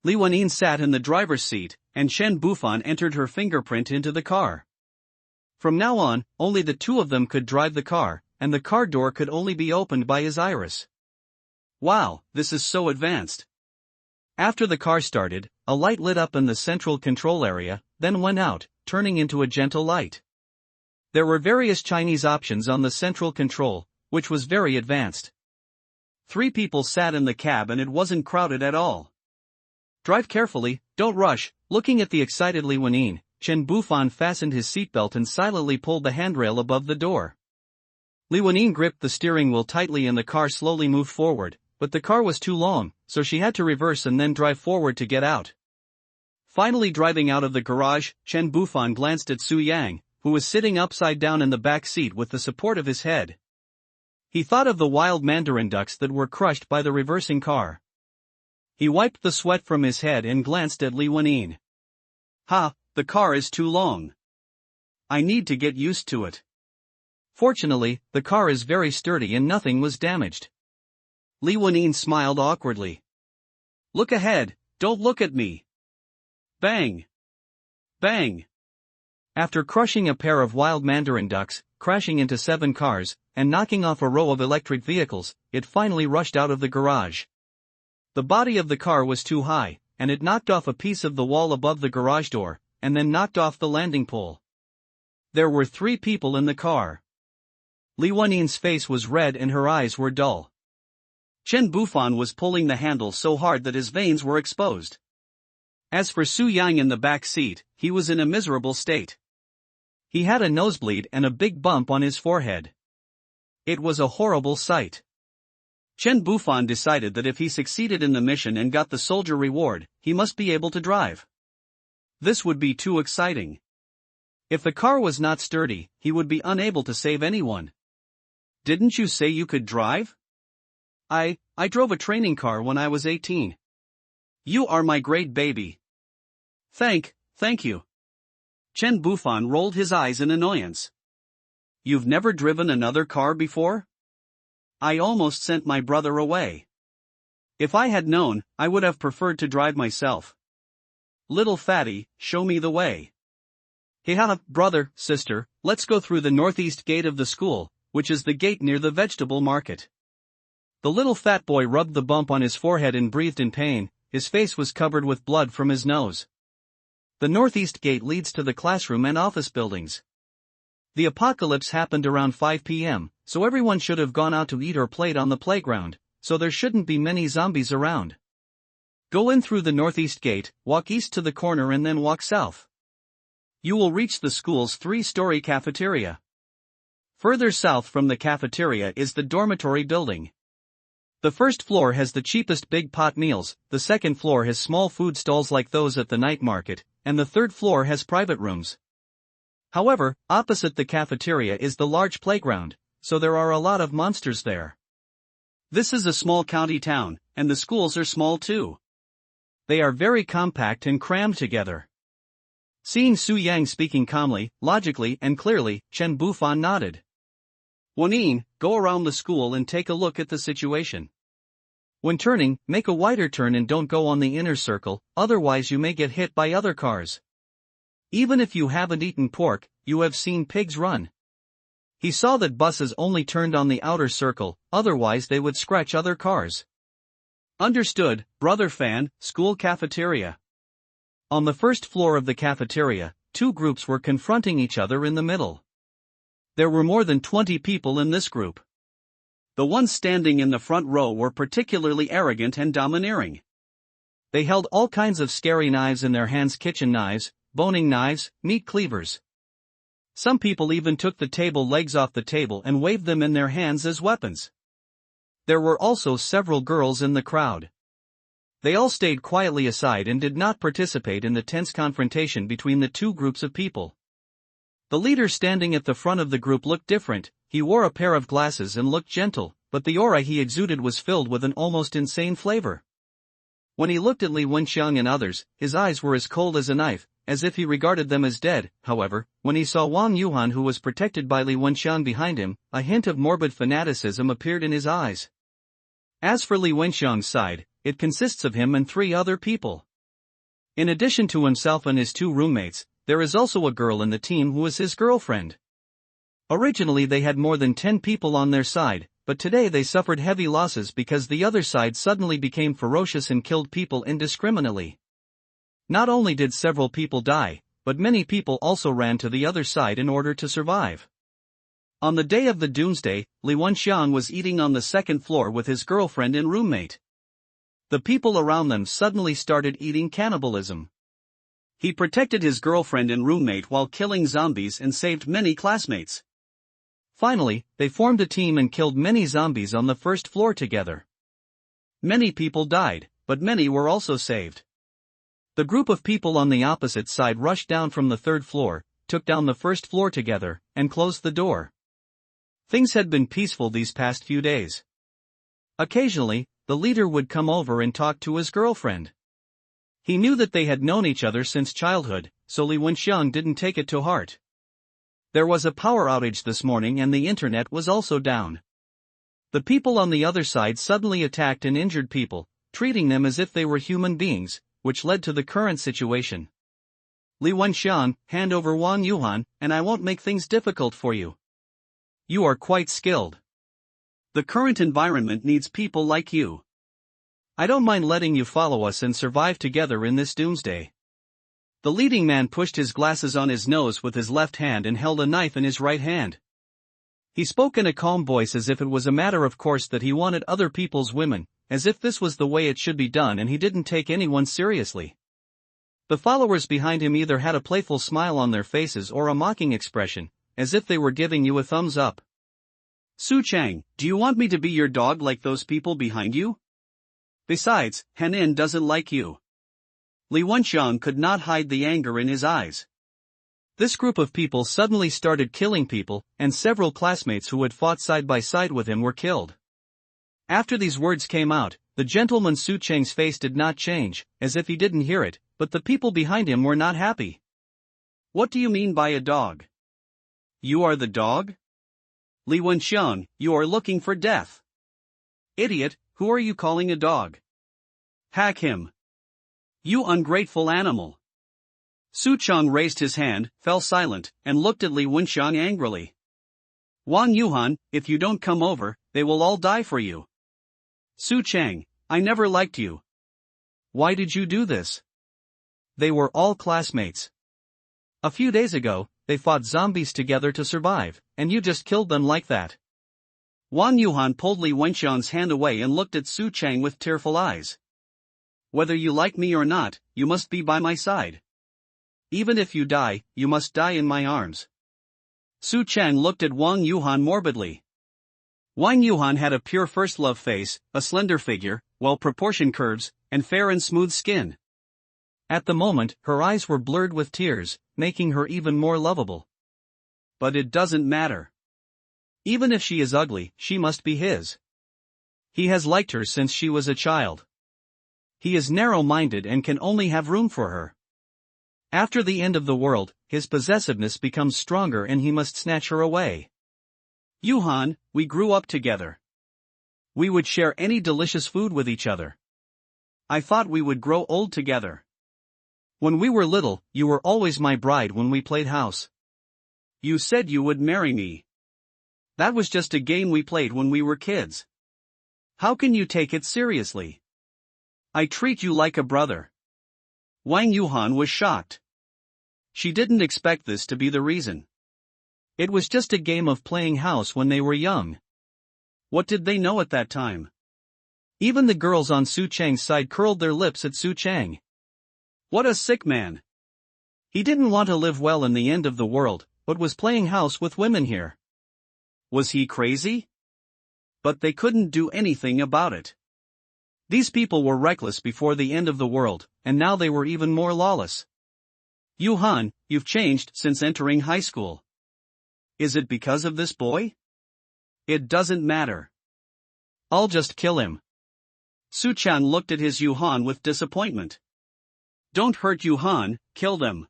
Li Wenyin sat in the driver's seat, and Chen Bufan entered her fingerprint into the car. From now on, only the two of them could drive the car, and the car door could only be opened by his iris. Wow, this is so advanced. After the car started, a light lit up in the central control area, then went out, turning into a gentle light. There were various Chinese options on the central control, which was very advanced. 3 people sat in the cab and it wasn't crowded at all. "Drive carefully, don't rush." Looking at the excited Li Wenyin, Chen Bufan fastened his seatbelt and silently pulled the handrail above the door. Li Wenyin gripped the steering wheel tightly and the car slowly moved forward, but the car was too long, so she had to reverse and then drive forward to get out. Finally driving out of the garage, Chen Bufan glanced at Su Yang, who was sitting upside down in the back seat with the support of his head. He thought of the wild mandarin ducks that were crushed by the reversing car. He wiped the sweat from his head and glanced at Li Wenyin. "Ha, the car is too long. I need to get used to it." Fortunately, the car is very sturdy and nothing was damaged. Li Wenyin smiled awkwardly. "Look ahead, don't look at me." Bang! Bang! After crushing a pair of wild mandarin ducks, crashing into 7 cars, and knocking off a row of electric vehicles, it finally rushed out of the garage. The body of the car was too high, and it knocked off a piece of the wall above the garage door, and then knocked off the landing pole. There were 3 people in the car. Li Wenyin's face was red and her eyes were dull. Chen Bufan was pulling the handle so hard that his veins were exposed. As for Su Yang in the back seat, he was in a miserable state. He had a nosebleed and a big bump on his forehead. It was a horrible sight. Chen Bufan decided that if he succeeded in the mission and got the soldier reward, he must be able to drive. This would be too exciting. If the car was not sturdy, he would be unable to save anyone. Didn't you say you could drive? I drove a training car when I was 18. You are my great baby. Thank you. Chen Bufan rolled his eyes in annoyance. You've never driven another car before? I almost sent my brother away. If I had known, I would have preferred to drive myself. Little fatty, show me the way. Heha, brother, sister, let's go through the northeast gate of the school, which is the gate near the vegetable market. The little fat boy rubbed the bump on his forehead and breathed in pain. His face was covered with blood from his nose. The northeast gate leads to the classroom and office buildings. The apocalypse happened around 5 p.m., so everyone should have gone out to eat or played on the playground, so there shouldn't be many zombies around. Go in through the northeast gate, walk east to the corner and then walk south. You will reach the school's 3-story cafeteria. Further south from the cafeteria is the dormitory building. The first floor has the cheapest big pot meals, the second floor has small food stalls like those at the night market, and the third floor has private rooms. However, opposite the cafeteria is the large playground, so there are a lot of monsters there. This is a small county town, and the schools are small too. They are very compact and crammed together. Seeing Su Yang speaking calmly, logically and clearly, Chen Bufan nodded. Wanin, go around the school and take a look at the situation. When turning, make a wider turn and don't go on the inner circle, otherwise you may get hit by other cars. Even if you haven't eaten pork, you have seen pigs run. He saw that buses only turned on the outer circle, otherwise they would scratch other cars. Understood, brother Fan. School cafeteria. On the first floor of the cafeteria, 2 groups were confronting each other in the middle. There were more than 20 people in this group. The ones standing in the front row were particularly arrogant and domineering. They held all kinds of scary knives in their hands, kitchen knives, boning knives, meat cleavers. Some people even took the table legs off the table and waved them in their hands as weapons. There were also several girls in the crowd. They all stayed quietly aside and did not participate in the tense confrontation between the 2 groups of people. The leader standing at the front of the group looked different. He wore a pair of glasses and looked gentle, but the aura he exuded was filled with an almost insane flavor. When he looked at Li Wenxiang and others, his eyes were as cold as a knife, as if he regarded them as dead. However, when he saw Wang Yuhan, who was protected by Li Wenxiang behind him, a hint of morbid fanaticism appeared in his eyes. As for Li Wenxiang's side, it consists of him and 3 other people. In addition to himself and his 2 roommates, there is also a girl in the team who is his girlfriend. Originally they had more than 10 people on their side, but today they suffered heavy losses because the other side suddenly became ferocious and killed people indiscriminately. Not only did several people die, but many people also ran to the other side in order to survive. On the day of the doomsday, Li Wenxiang was eating on the second floor with his girlfriend and roommate. The people around them suddenly started eating cannibalism. He protected his girlfriend and roommate while killing zombies and saved many classmates. Finally, they formed a team and killed many zombies on the first floor together. Many people died, but many were also saved. The group of people on the opposite side rushed down from the 3rd floor, took down the 1st floor together, and closed the door. Things had been peaceful these past few days. Occasionally, the leader would come over and talk to his girlfriend. He knew that they had known each other since childhood, so Li Wenxiang didn't take it to heart. There was a power outage this morning and the internet was also down. The people on the other side suddenly attacked and injured people, treating them as if they were human beings, which led to the current situation. Li Wenxiang, hand over Wang Yuhan, and I won't make things difficult for you. You are quite skilled. The current environment needs people like you. I don't mind letting you follow us and survive together in this doomsday. The leading man pushed his glasses on his nose with his left hand and held a knife in his right hand. He spoke in a calm voice as if it was a matter of course that he wanted other people's women, as if this was the way it should be done and he didn't take anyone seriously. The followers behind him either had a playful smile on their faces or a mocking expression, as if they were giving you a thumbs up. Su Chang, do you want me to be your dog like those people behind you? Besides, Hanin doesn't like you. Li Wenxiang could not hide the anger in his eyes. This group of people suddenly started killing people, and several classmates who had fought side by side with him were killed. After these words came out, the gentleman Su Cheng's face did not change, as if he didn't hear it, but the people behind him were not happy. What do you mean by a dog? You are the dog? Li Wenxiang, you are looking for death. Idiot, who are you calling a dog? Hack him. You ungrateful animal. Su Cheng raised his hand, fell silent, and looked at Li Wenxiang angrily. Wang Yuhan, if you don't come over, they will all die for you. Su Cheng, I never liked you. Why did you do this? They were all classmates. A few days ago, they fought zombies together to survive, and you just killed them like that. Wang Yuhan pulled Li Wenxiang's hand away and looked at Su Cheng with tearful eyes. Whether you like me or not, you must be by my side. Even if you die, you must die in my arms. Su Cheng looked at Wang Yuhan morbidly. Wang Yuhan had a pure first love face, a slender figure, well-proportioned curves, and fair and smooth skin. At the moment, her eyes were blurred with tears, making her even more lovable. But it doesn't matter. Even if she is ugly, she must be his. He has liked her since she was a child. He is narrow-minded and can only have room for her. After the end of the world, his possessiveness becomes stronger and he must snatch her away. Yuhan, we grew up together. We would share any delicious food with each other. I thought we would grow old together. When we were little, you were always my bride when we played house. You said you would marry me. That was just a game we played when we were kids. How can you take it seriously? I treat you like a brother. Wang Yuhan was shocked. She didn't expect this to be the reason. It was just a game of playing house when they were young. What did they know at that time? Even the girls on Su Cheng's side curled their lips at Su Cheng. What a sick man. He didn't want to live well in the end of the world, but was playing house with women here. Was he crazy? But they couldn't do anything about it. These people were reckless before the end of the world, and now they were even more lawless. Yuhan, you've changed since entering high school. Is it because of this boy? It doesn't matter. I'll just kill him. Su Cheng looked at his Yuhan with disappointment. Don't hurt Yuhan, kill them.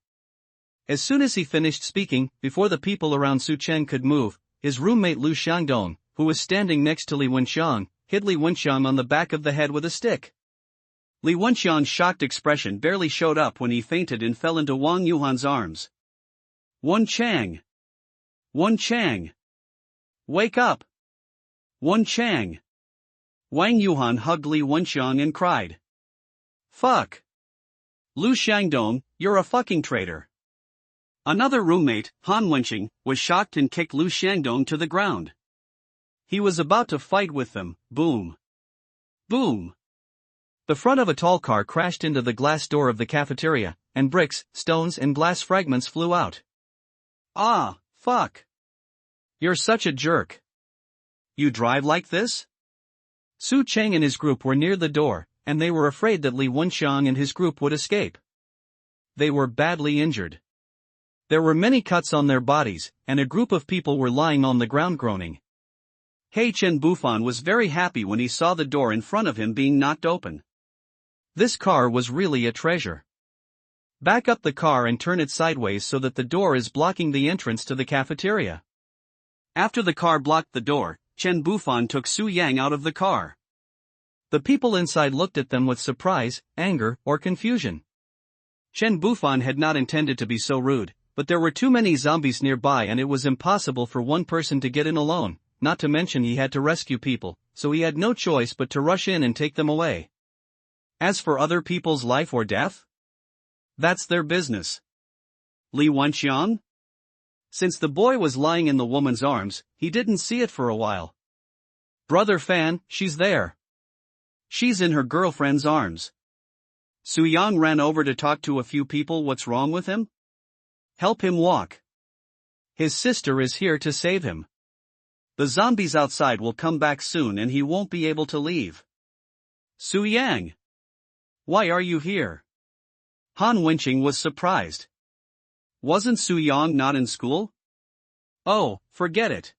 As soon as he finished speaking, before the people around Su Cheng could move, his roommate Lu Xiangdong, who was standing next to Li Wenxiang, hit Li Wenxiang on the back of the head with a stick. Li Wenxiang's shocked expression barely showed up when he fainted and fell into Wang Yuhan's arms. Wen Chang! Wen Chang! Wake up! Wen Chang! Wang Yuhan hugged Li Wenxiang and cried. Fuck! Lu Xiangdong, you're a fucking traitor. Another roommate, Han Wenxing, was shocked and kicked Lu Xiangdong to the ground. He was about to fight with them. Boom! Boom! The front of a tall car crashed into the glass door of the cafeteria, and bricks, stones and glass fragments flew out. Ah, fuck! You're such a jerk. You drive like this? Su Cheng and his group were near the door, and they were afraid that Li Wenxiang and his group would escape. They were badly injured. There were many cuts on their bodies, and a group of people were lying on the ground groaning. He Chen Bufan was very happy when he saw the door in front of him being knocked open. This car was really a treasure. Back up the car and turn it sideways so that the door is blocking the entrance to the cafeteria. After the car blocked the door, Chen Bufan took Su Yang out of the car. The people inside looked at them with surprise, anger, or confusion. Chen Bufan had not intended to be so rude, but there were too many zombies nearby and it was impossible for one person to get in alone, not to mention he had to rescue people, so he had no choice but to rush in and take them away. As for other people's life or death? That's their business. Li Wenxiang? Since the boy was lying in the woman's arms, he didn't see it for a while. Brother Fan, she's there. She's in her girlfriend's arms. Su Yang ran over to talk to a few people. What's wrong with him? Help him walk. His sister is here to save him. The zombies outside will come back soon and he won't be able to leave. Su Yang! Why are you here? Han Wenxing was surprised. Wasn't Su Yang not in school? Oh, forget it.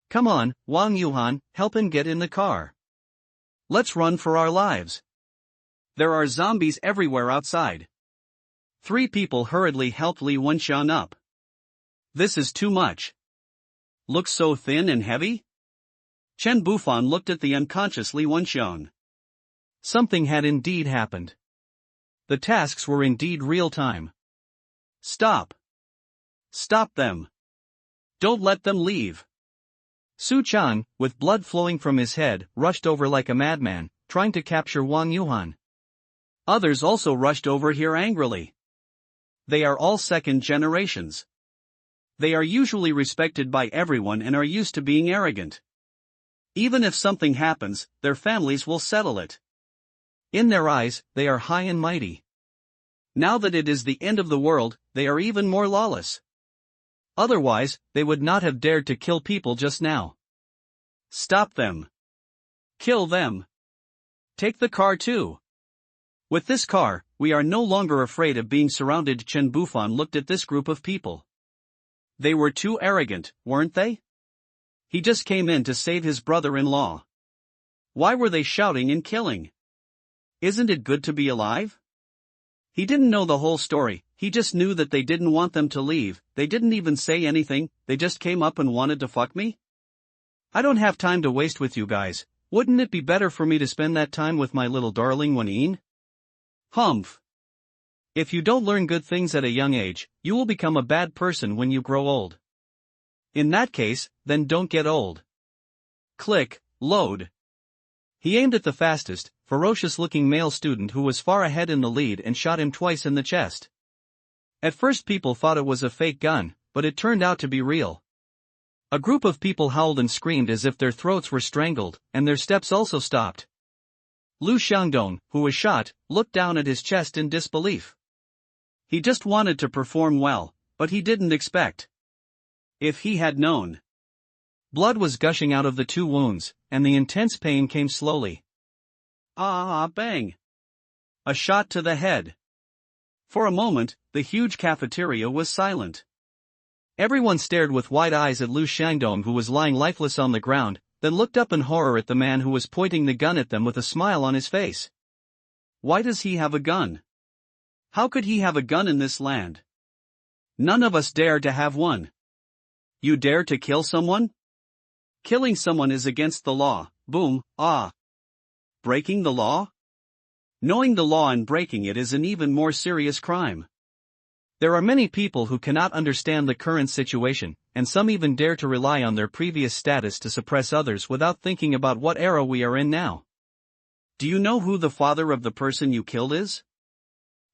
Come on, Wang Yuhan, help him get in the car. Let's run for our lives. There are zombies everywhere outside. 3 people hurriedly helped Li Wenxian up. This is too much. Looks so thin and heavy? Chen Bufan looked at the unconscious Li Wenxian. Something had indeed happened. The tasks were indeed real-time. Stop. Stop them. Don't let them leave. Su Chang, with blood flowing from his head, rushed over like a madman, trying to capture Wang Yuhan. Others also rushed over here angrily. They are all second generations. They are usually respected by everyone and are used to being arrogant. Even if something happens, their families will settle it. In their eyes, they are high and mighty. Now that it is the end of the world, they are even more lawless. Otherwise, they would not have dared to kill people just now. Stop them. Kill them. Take the car too. With this car, we are no longer afraid of being surrounded. Chen Bufan looked at this group of people. They were too arrogant, weren't they? He just came in to save his brother-in-law. Why were they shouting and killing? Isn't it good to be alive? He didn't know the whole story, he just knew that they didn't want them to leave. They didn't even say anything, they just came up and wanted to fuck me? I don't have time to waste with you guys. Wouldn't it be better for me to spend that time with my little darling Wen? Humph. If you don't learn good things at a young age, you will become a bad person when you grow old. In that case, then don't get old. Click, load. He aimed at the fastest, ferocious-looking male student who was far ahead in the lead and shot him twice in the chest. At first people thought it was a fake gun, but it turned out to be real. A group of people howled and screamed as if their throats were strangled, and their steps also stopped. Lu Xiangdong, who was shot, looked down at his chest in disbelief. He just wanted to perform well, but he didn't expect. If he had known. Blood was gushing out of the 2 wounds, and the intense pain came slowly. Bang! A shot to the head. For a moment, the huge cafeteria was silent. Everyone stared with wide eyes at Lu Xiangdong, who was lying lifeless on the ground, then looked up in horror at the man who was pointing the gun at them with a smile on his face. Why does he have a gun? How could he have a gun in this land? None of us dare to have one. You dare to kill someone? Killing someone is against the law. Boom, Breaking the law? Knowing the law and breaking it is an even more serious crime. There are many people who cannot understand the current situation, and some even dare to rely on their previous status to suppress others without thinking about what era we are in now. Do you know who the father of the person you killed is?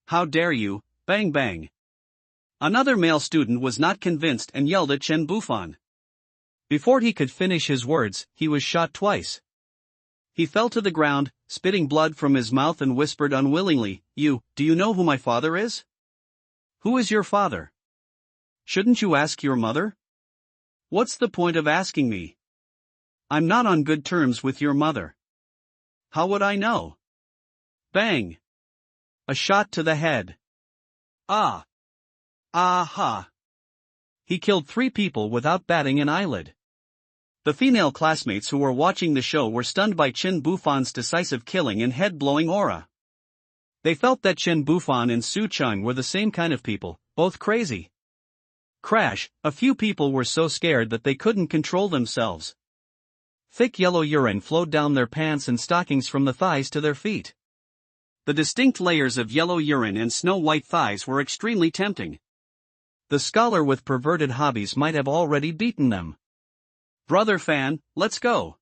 How dare you, bang bang. Another male student was not convinced and yelled at Chen Bufan. Before he could finish his words, he was shot twice. He fell to the ground, spitting blood from his mouth and whispered unwillingly, do you know who my father is? Who is your father? Shouldn't you ask your mother? What's the point of asking me? I'm not on good terms with your mother. How would I know? Bang! A shot to the head. Aha! He killed 3 people without batting an eyelid. The female classmates who were watching the show were stunned by Chen Bufan's decisive killing and head-blowing aura. They felt that Chen Bufan and Su Chang were the same kind of people, both crazy. Crash, a few people were so scared that they couldn't control themselves. Thick yellow urine flowed down their pants and stockings from the thighs to their feet. The distinct layers of yellow urine and snow-white thighs were extremely tempting. The scholar with perverted hobbies might have already beaten them. Brother Fan, let's go.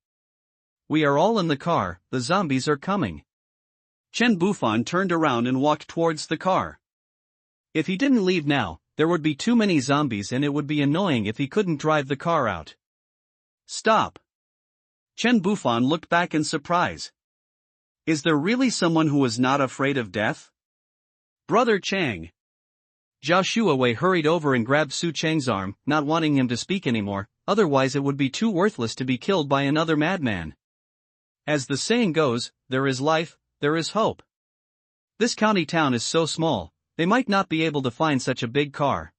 We are all in the car, the zombies are coming. Chen Bufan turned around and walked towards the car. If he didn't leave now, there would be too many zombies and it would be annoying if he couldn't drive the car out. Stop. Chen Bufan looked back in surprise. Is there really someone who is not afraid of death? Brother Chang. Zhao Shuawei hurried over and grabbed Su Chang's arm, not wanting him to speak anymore, otherwise it would be too worthless to be killed by another madman. As the saying goes, there is life, there is hope. This county town is so small, they might not be able to find such a big car.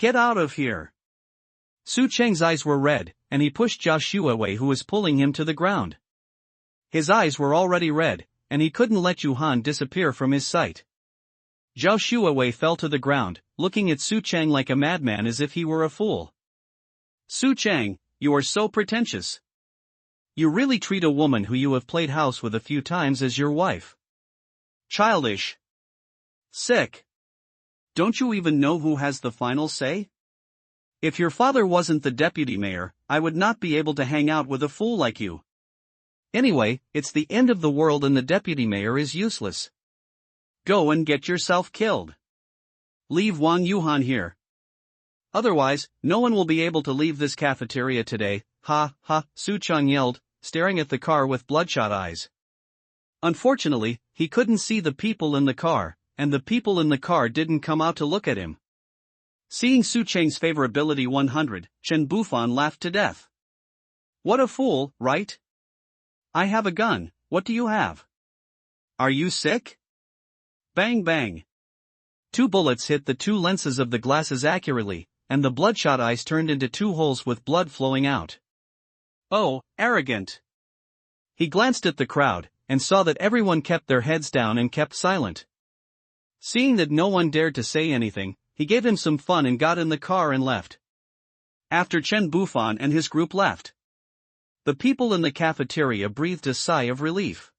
Get out of here! Su Cheng's eyes were red, and he pushed Zhao Shuawei, who was pulling him to the ground. His eyes were already red, and he couldn't let Yuhan disappear from his sight. Zhao Shuawei fell to the ground, looking at Su Cheng like a madman as if he were a fool. Su Cheng, you are so pretentious. You really treat a woman who you have played house with a few times as your wife. Childish. Sick. Don't you even know who has the final say? If your father wasn't the deputy mayor, I would not be able to hang out with a fool like you. Anyway, it's the end of the world and the deputy mayor is useless. Go and get yourself killed. Leave Wang Yuhan here. Otherwise, no one will be able to leave this cafeteria today. Ha, ha, Su Cheng yelled, staring at the car with bloodshot eyes. Unfortunately, he couldn't see the people in the car, and the people in the car didn't come out to look at him. Seeing Su Cheng's favorability 100, Chen Bufan laughed to death. What a fool, right? I have a gun, what do you have? Are you sick? Bang bang. 2 bullets hit the 2 lenses of the glasses accurately, and the bloodshot eyes turned into 2 holes with blood flowing out. Oh, arrogant. He glanced at the crowd, and saw that everyone kept their heads down and kept silent. Seeing that no one dared to say anything, he gave him some fun and got in the car and left. After Chen Bufan and his group left, the people in the cafeteria breathed a sigh of relief.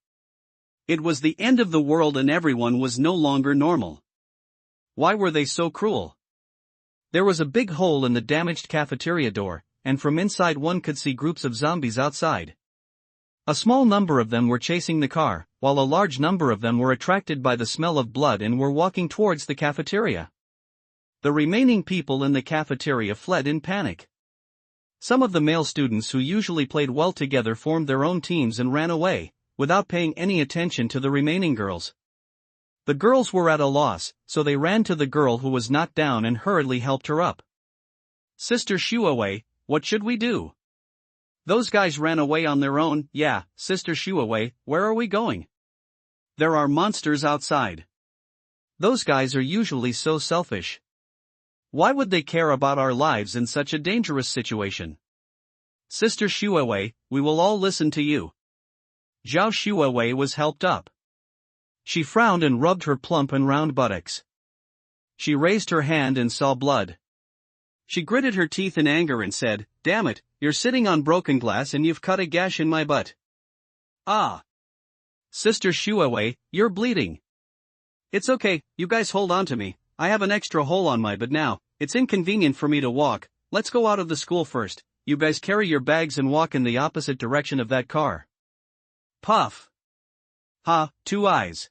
It was the end of the world and everyone was no longer normal. Why were they so cruel? There was a big hole in the damaged cafeteria door, and from inside one could see groups of zombies outside. A small number of them were chasing the car, while a large number of them were attracted by the smell of blood and were walking towards the cafeteria. The remaining people in the cafeteria fled in panic. Some of the male students who usually played well together formed their own teams and ran away, without paying any attention to the remaining girls. The girls were at a loss, so they ran to the girl who was knocked down and hurriedly helped her up. Sister Shuawei, what should we do? Those guys ran away on their own. Yeah, Sister Shuawei, where are we going? There are monsters outside. Those guys are usually so selfish. Why would they care about our lives in such a dangerous situation? Sister Shuawei, we will all listen to you. Zhao Shuawei was helped up. She frowned and rubbed her plump and round buttocks. She raised her hand and saw blood. She gritted her teeth in anger and said, "Damn it, you're sitting on broken glass and you've cut a gash in my butt." Ah. Sister Shuawei, you're bleeding. It's okay, you guys hold on to me, I have an extra hole on my butt now, it's inconvenient for me to walk, let's go out of the school first, you guys carry your bags and walk in the opposite direction of that car. Puff. Ha, 2 eyes.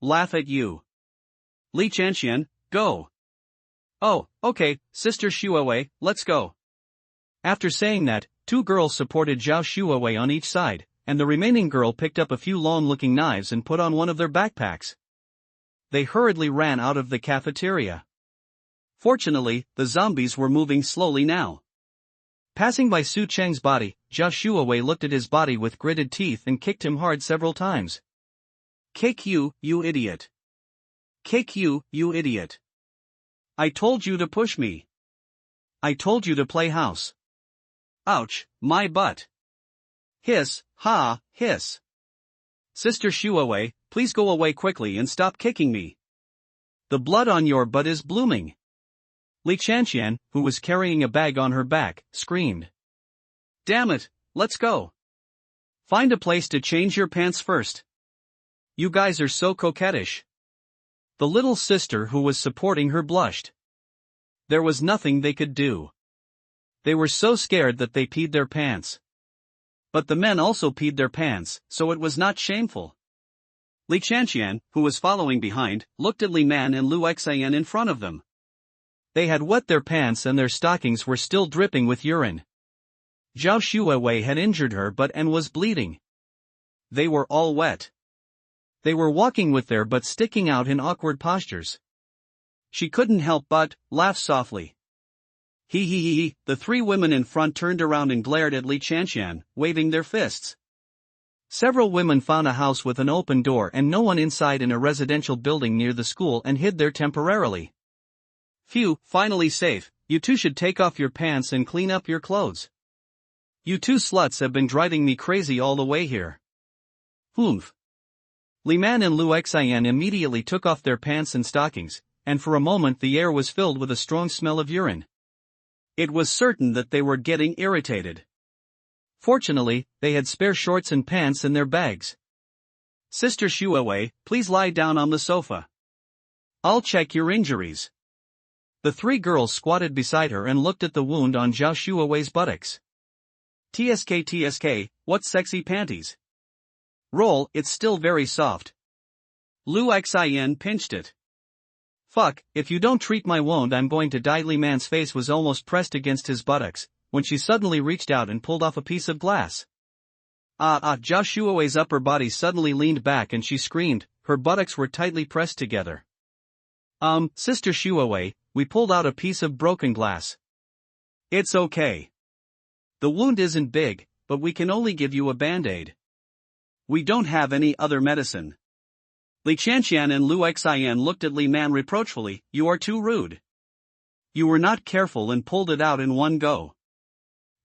Laugh at you. Li Chanxian, go. Oh, okay, Sister Shuawei, let's go. After saying that, 2 girls supported Zhao Shuawei on each side, and the remaining girl picked up a few long-looking knives and put on one of their backpacks. They hurriedly ran out of the cafeteria. Fortunately, the zombies were moving slowly now. Passing by Su Cheng's body, Zhao Shuawei looked at his body with gritted teeth and kicked him hard several times. Kick you, you idiot. Kick you, you idiot. I told you to push me. I told you to play house. Ouch, my butt. Hiss, ha, hiss. Sister Shuawei, please go away quickly and stop kicking me. The blood on your butt is blooming. Li Chanxian, who was carrying a bag on her back, screamed. Damn it, let's go. Find a place to change your pants first. You guys are so coquettish. The little sister who was supporting her blushed. There was nothing they could do. They were so scared that they peed their pants. But the men also peed their pants, so it was not shameful. Li Chanxian, who was following behind, looked at Li Man and Lu Xian in front of them. They had wet their pants and their stockings were still dripping with urine. Zhao Shuawei had injured her butt and was bleeding. They were all wet. They were walking with their butts sticking out in awkward postures. She couldn't help but laugh softly. Hee hee hee hee. The 3 women in front turned around and glared at Li Chanxian, waving their fists. Several women found a house with an open door and no one inside in a residential building near the school and hid there temporarily. Phew, finally safe. You two should take off your pants and clean up your clothes. You two sluts have been driving me crazy all the way here. Oomph. Li Man and Lu Xian immediately took off their pants and stockings, and for a moment the air was filled with a strong smell of urine. It was certain that they were getting irritated. Fortunately, they had spare shorts and pants in their bags. Sister Shuawei, please lie down on the sofa. I'll check your injuries. The three girls squatted beside her and looked at the wound on Zhao Shuawei's buttocks. TSK, what sexy panties. Roll, it's still very soft. Lu Xian pinched it. Fuck, if you don't treat my wound I'm going to die. Li Man's face was almost pressed against his buttocks, when she suddenly reached out and pulled off a piece of glass. Zhao Shuawei's upper body suddenly leaned back and she screamed, her buttocks were tightly pressed together. Sister Shuawei, we pulled out a piece of broken glass. It's okay. The wound isn't big, but we can only give you a band-aid. We don't have any other medicine. Li Qianqian and Lu Xian looked at Li Man reproachfully, you are too rude. You were not careful and pulled it out in one go.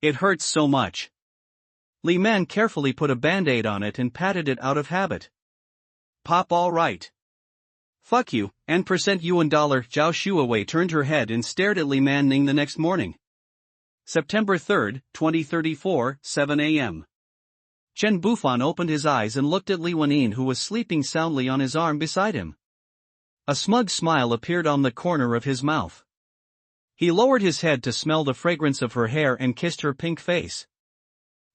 It hurts so much. Li Man carefully put a band-aid on it and patted it out of habit. Pop, all right. Fuck you, and %UN. Zhao Shuawei turned her head and stared at Li Man Ning the next morning. September 3, 2034, 7 a.m. Chen Bufan opened his eyes and looked at Li Wenin who was sleeping soundly on his arm beside him. A smug smile appeared on the corner of his mouth. He lowered his head to smell the fragrance of her hair and kissed her pink face.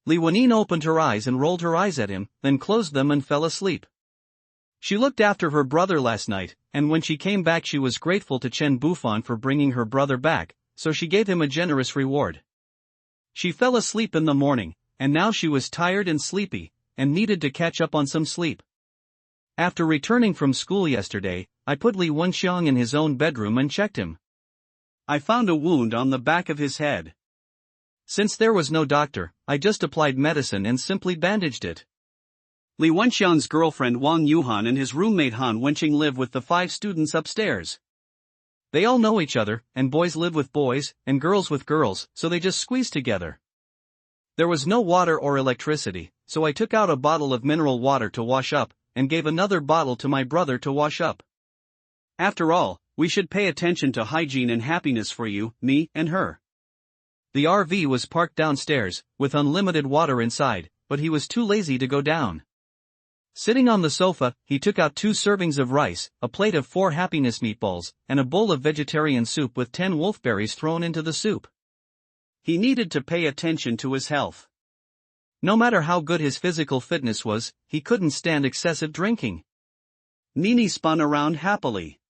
Li Wenin opened her eyes and rolled her eyes at him, then closed them and fell asleep. She looked after her brother last night, and when she came back she was grateful to Chen Bufan for bringing her brother back, so she gave him a generous reward. She fell asleep in the morning, and now she was tired and sleepy, and needed to catch up on some sleep. After returning from school yesterday, I put Li Wenxiang in his own bedroom and checked him. I found a wound on the back of his head. Since there was no doctor, I just applied medicine and simply bandaged it. Li Wenxiang's girlfriend Wang Yuhan and his roommate Han Wenqing live with the 5 students upstairs. They all know each other, and boys live with boys, and girls with girls, so they just squeeze together. There was no water or electricity, so I took out a bottle of mineral water to wash up, and gave another bottle to my brother to wash up. After all, we should pay attention to hygiene and happiness for you, me, and her. The RV was parked downstairs, with unlimited water inside, but he was too lazy to go down. Sitting on the sofa, he took out 2 servings of rice, a plate of 4 happiness meatballs, and a bowl of vegetarian soup with 10 wolfberries thrown into the soup. He needed to pay attention to his health. No matter how good his physical fitness was, he couldn't stand excessive drinking. Nini spun around happily.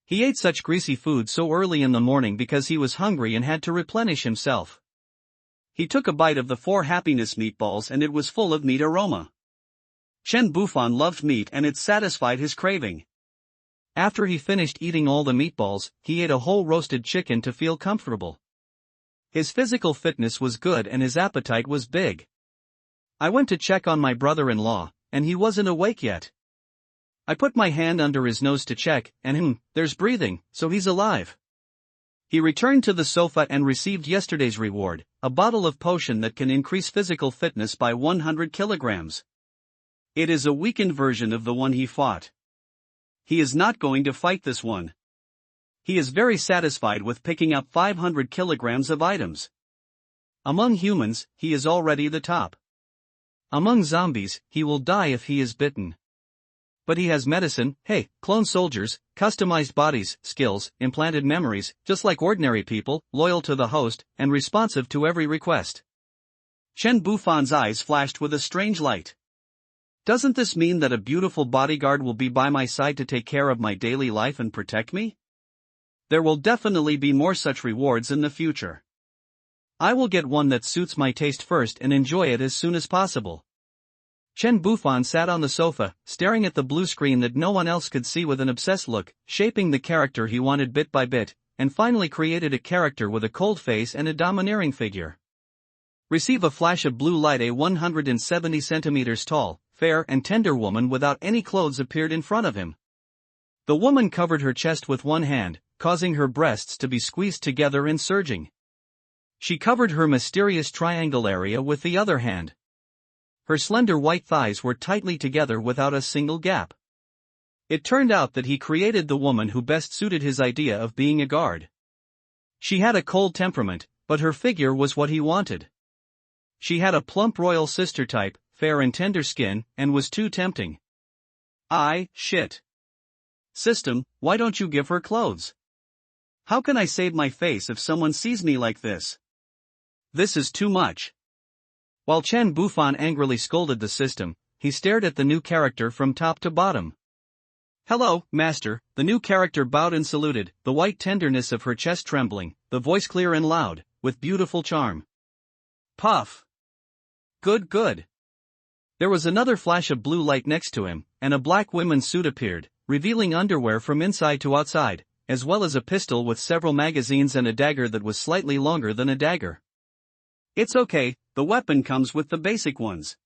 He ate such greasy food so early in the morning because he was hungry and had to replenish himself. He took a bite of the 4 happiness meatballs and it was full of meat aroma. Chen Bufan loved meat and it satisfied his craving. After he finished eating all the meatballs, he ate a whole roasted chicken to feel comfortable. His physical fitness was good and his appetite was big. I went to check on my brother-in-law, and he wasn't awake yet. I put my hand under his nose to check, and there's breathing, so he's alive. He returned to the sofa and received yesterday's reward, a bottle of potion that can increase physical fitness by 100 kilograms. It is a weakened version of the one he fought. He is not going to fight this one. He is very satisfied with picking up 500 kilograms of items. Among humans, he is already the top. Among zombies, he will die if he is bitten. But he has medicine, clone soldiers, customized bodies, skills, implanted memories, just like ordinary people, loyal to the host, and responsive to every request. Chen Bufan's eyes flashed with a strange light. Doesn't this mean that a beautiful bodyguard will be by my side to take care of my daily life and protect me? There will definitely be more such rewards in the future. I will get one that suits my taste first and enjoy it as soon as possible. Chen Bufan sat on the sofa, staring at the blue screen that no one else could see with an obsessed look, shaping the character he wanted bit by bit, and finally created a character with a cold face and a domineering figure. Receive a flash of blue light. A 170 centimeters tall, fair and tender woman without any clothes appeared in front of him. The woman covered her chest with one hand, causing her breasts to be squeezed together and surging. She covered her mysterious triangle area with the other hand. Her slender white thighs were tightly together without a single gap. It turned out that he created the woman who best suited his idea of being a guard. She had a cold temperament, but her figure was what he wanted. She had a plump royal sister type, fair and tender skin, and was too tempting. Shit. System, why don't you give her clothes? How can I save my face if someone sees me like this? This is too much. While Chen Bufan angrily scolded the system, he stared at the new character from top to bottom. Hello, master, the new character bowed and saluted, the white tenderness of her chest trembling, the voice clear and loud, with beautiful charm. Puff. Good. There was another flash of blue light next to him, and a black women's suit appeared, revealing underwear from inside to outside, as well as a pistol with several magazines and a dagger that was slightly longer than a dagger. It's okay, the weapon comes with the basic ones.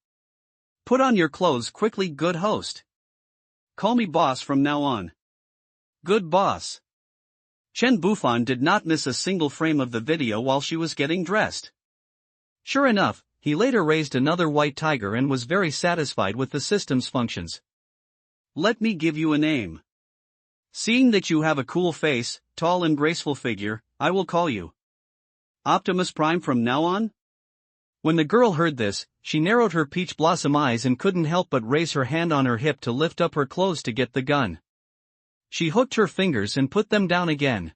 Put on your clothes quickly, good host. Call me boss from now on. Good boss. Chen Bufan did not miss a single frame of the video while she was getting dressed. Sure enough, he later raised another white tiger and was very satisfied with the system's functions. Let me give you a name. Seeing that you have a cool face, tall and graceful figure, I will call you Optimus Prime from now on? When the girl heard this, she narrowed her peach blossom eyes and couldn't help but raise her hand on her hip to lift up her clothes to get the gun. She hooked her fingers and put them down again.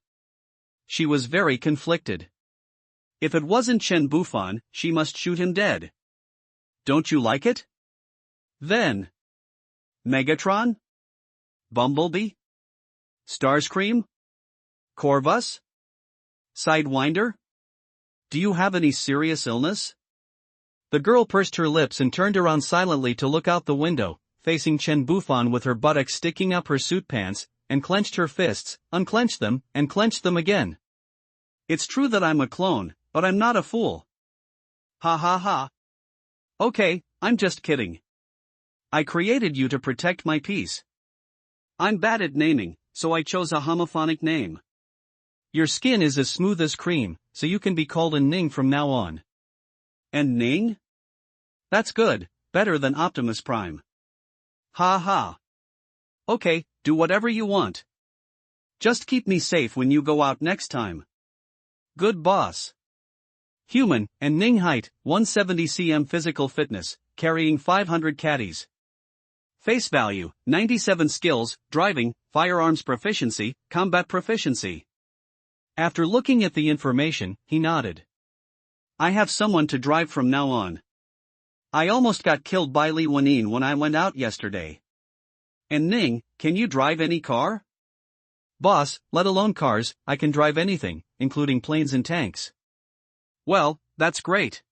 She was very conflicted. If it wasn't Chen Bufan, she must shoot him dead. Don't you like it? Then. Megatron? Bumblebee? Starscream? Corvus? Sidewinder? Do you have any serious illness? The girl pursed her lips and turned around silently to look out the window, facing Chen Bufan with her buttocks sticking up her suit pants, and clenched her fists, unclenched them, and clenched them again. It's true that I'm a clone, but I'm not a fool. Ha ha ha. Okay, I'm just kidding. I created you to protect my peace. I'm bad at naming, so I chose a homophonic name. Your skin is as smooth as cream, so you can be called a Ning from now on. And Ning? That's good, better than Optimus Prime. Ha ha. Okay, do whatever you want. Just keep me safe when you go out next time. Good boss. Human, and Ning height, 170 cm physical fitness, carrying 500 caddies. Face value, 97 skills, driving, firearms proficiency, combat proficiency. After looking at the information, he nodded. I have someone to drive from now on. I almost got killed by Li Wanyin when I went out yesterday. And Ning, can you drive any car? Boss, let alone cars, I can drive anything, including planes and tanks. Well, that's great.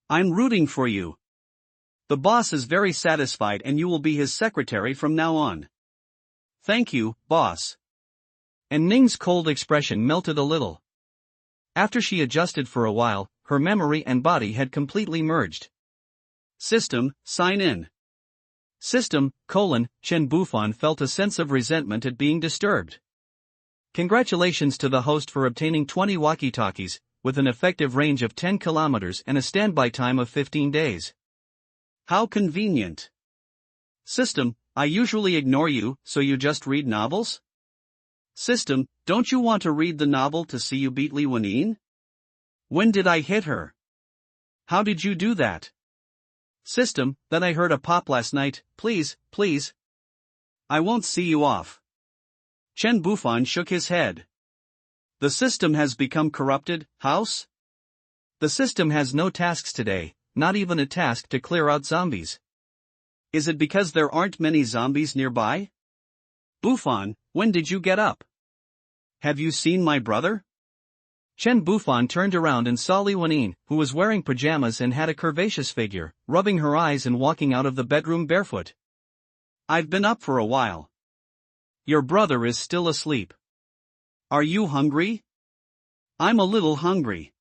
I'm rooting for you. The boss is very satisfied and you will be his secretary from now on. Thank you, boss. And Ning's cold expression melted a little. After she adjusted for a while, her memory and body had completely merged. System, sign in. System, Chen Bufan felt a sense of resentment at being disturbed. Congratulations to the host for obtaining 20 walkie-talkies, with an effective range of 10 kilometers and a standby time of 15 days. How convenient. System, I usually ignore you, so you just read novels? System, don't you want to read the novel to see you beat Li Wanyin? When did I hit her? How did you do that? System, that I heard a pop last night, please. I won't see you off. Chen Bufan shook his head. The system has become corrupted, house? The system has no tasks today, not even a task to clear out zombies. Is it because there aren't many zombies nearby? Bufan, when did you get up? Have you seen my brother? Chen Bufan turned around and saw Li Wanyin, who was wearing pajamas and had a curvaceous figure, rubbing her eyes and walking out of the bedroom barefoot. I've been up for a while. Your brother is still asleep. Are you hungry? I'm a little hungry.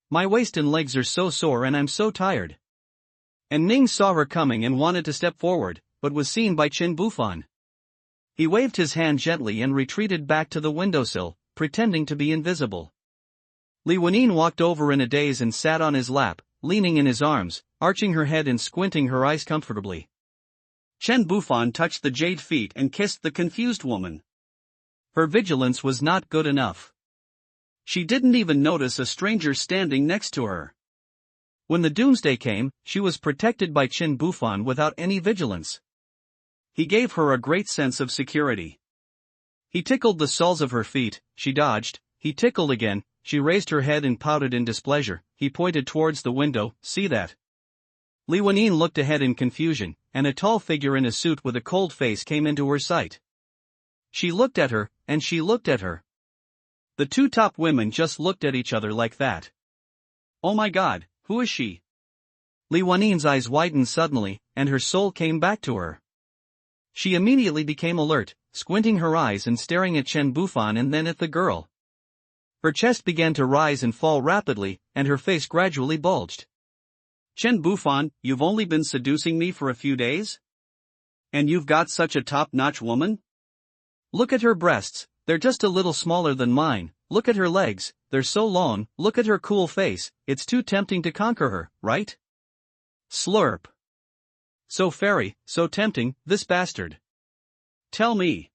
My waist and legs are so sore and I'm so tired. And Ning saw her coming and wanted to step forward, but was seen by Chen Bufan. He waved his hand gently and retreated back to the windowsill, pretending to be invisible. Li Wenyin walked over in a daze and sat on his lap, leaning in his arms, arching her head and squinting her eyes comfortably. Chen Bufan touched the jade feet and kissed the confused woman. Her vigilance was not good enough. She didn't even notice a stranger standing next to her. When the doomsday came, she was protected by Chen Bufan without any vigilance. He gave her a great sense of security. He tickled the soles of her feet, she dodged, he tickled again, she raised her head and pouted in displeasure, he pointed towards the window, see that? Li Wenyin looked ahead in confusion, and a tall figure in a suit with a cold face came into her sight. She looked at her, and she looked at her. The two top women just looked at each other like that. Oh my god, who is she? Li Wenyin's eyes widened suddenly, and her soul came back to her. She immediately became alert, squinting her eyes and staring at Chen Bufan and then at the girl. Her chest began to rise and fall rapidly, and her face gradually bulged. Chen Bufan, you've only been seducing me for a few days? And you've got such a top-notch woman? Look at her breasts, they're just a little smaller than mine, look at her legs, they're so long, look at her cool face, it's too tempting to conquer her, right? Slurp. So fairy, so tempting, this bastard. Tell me.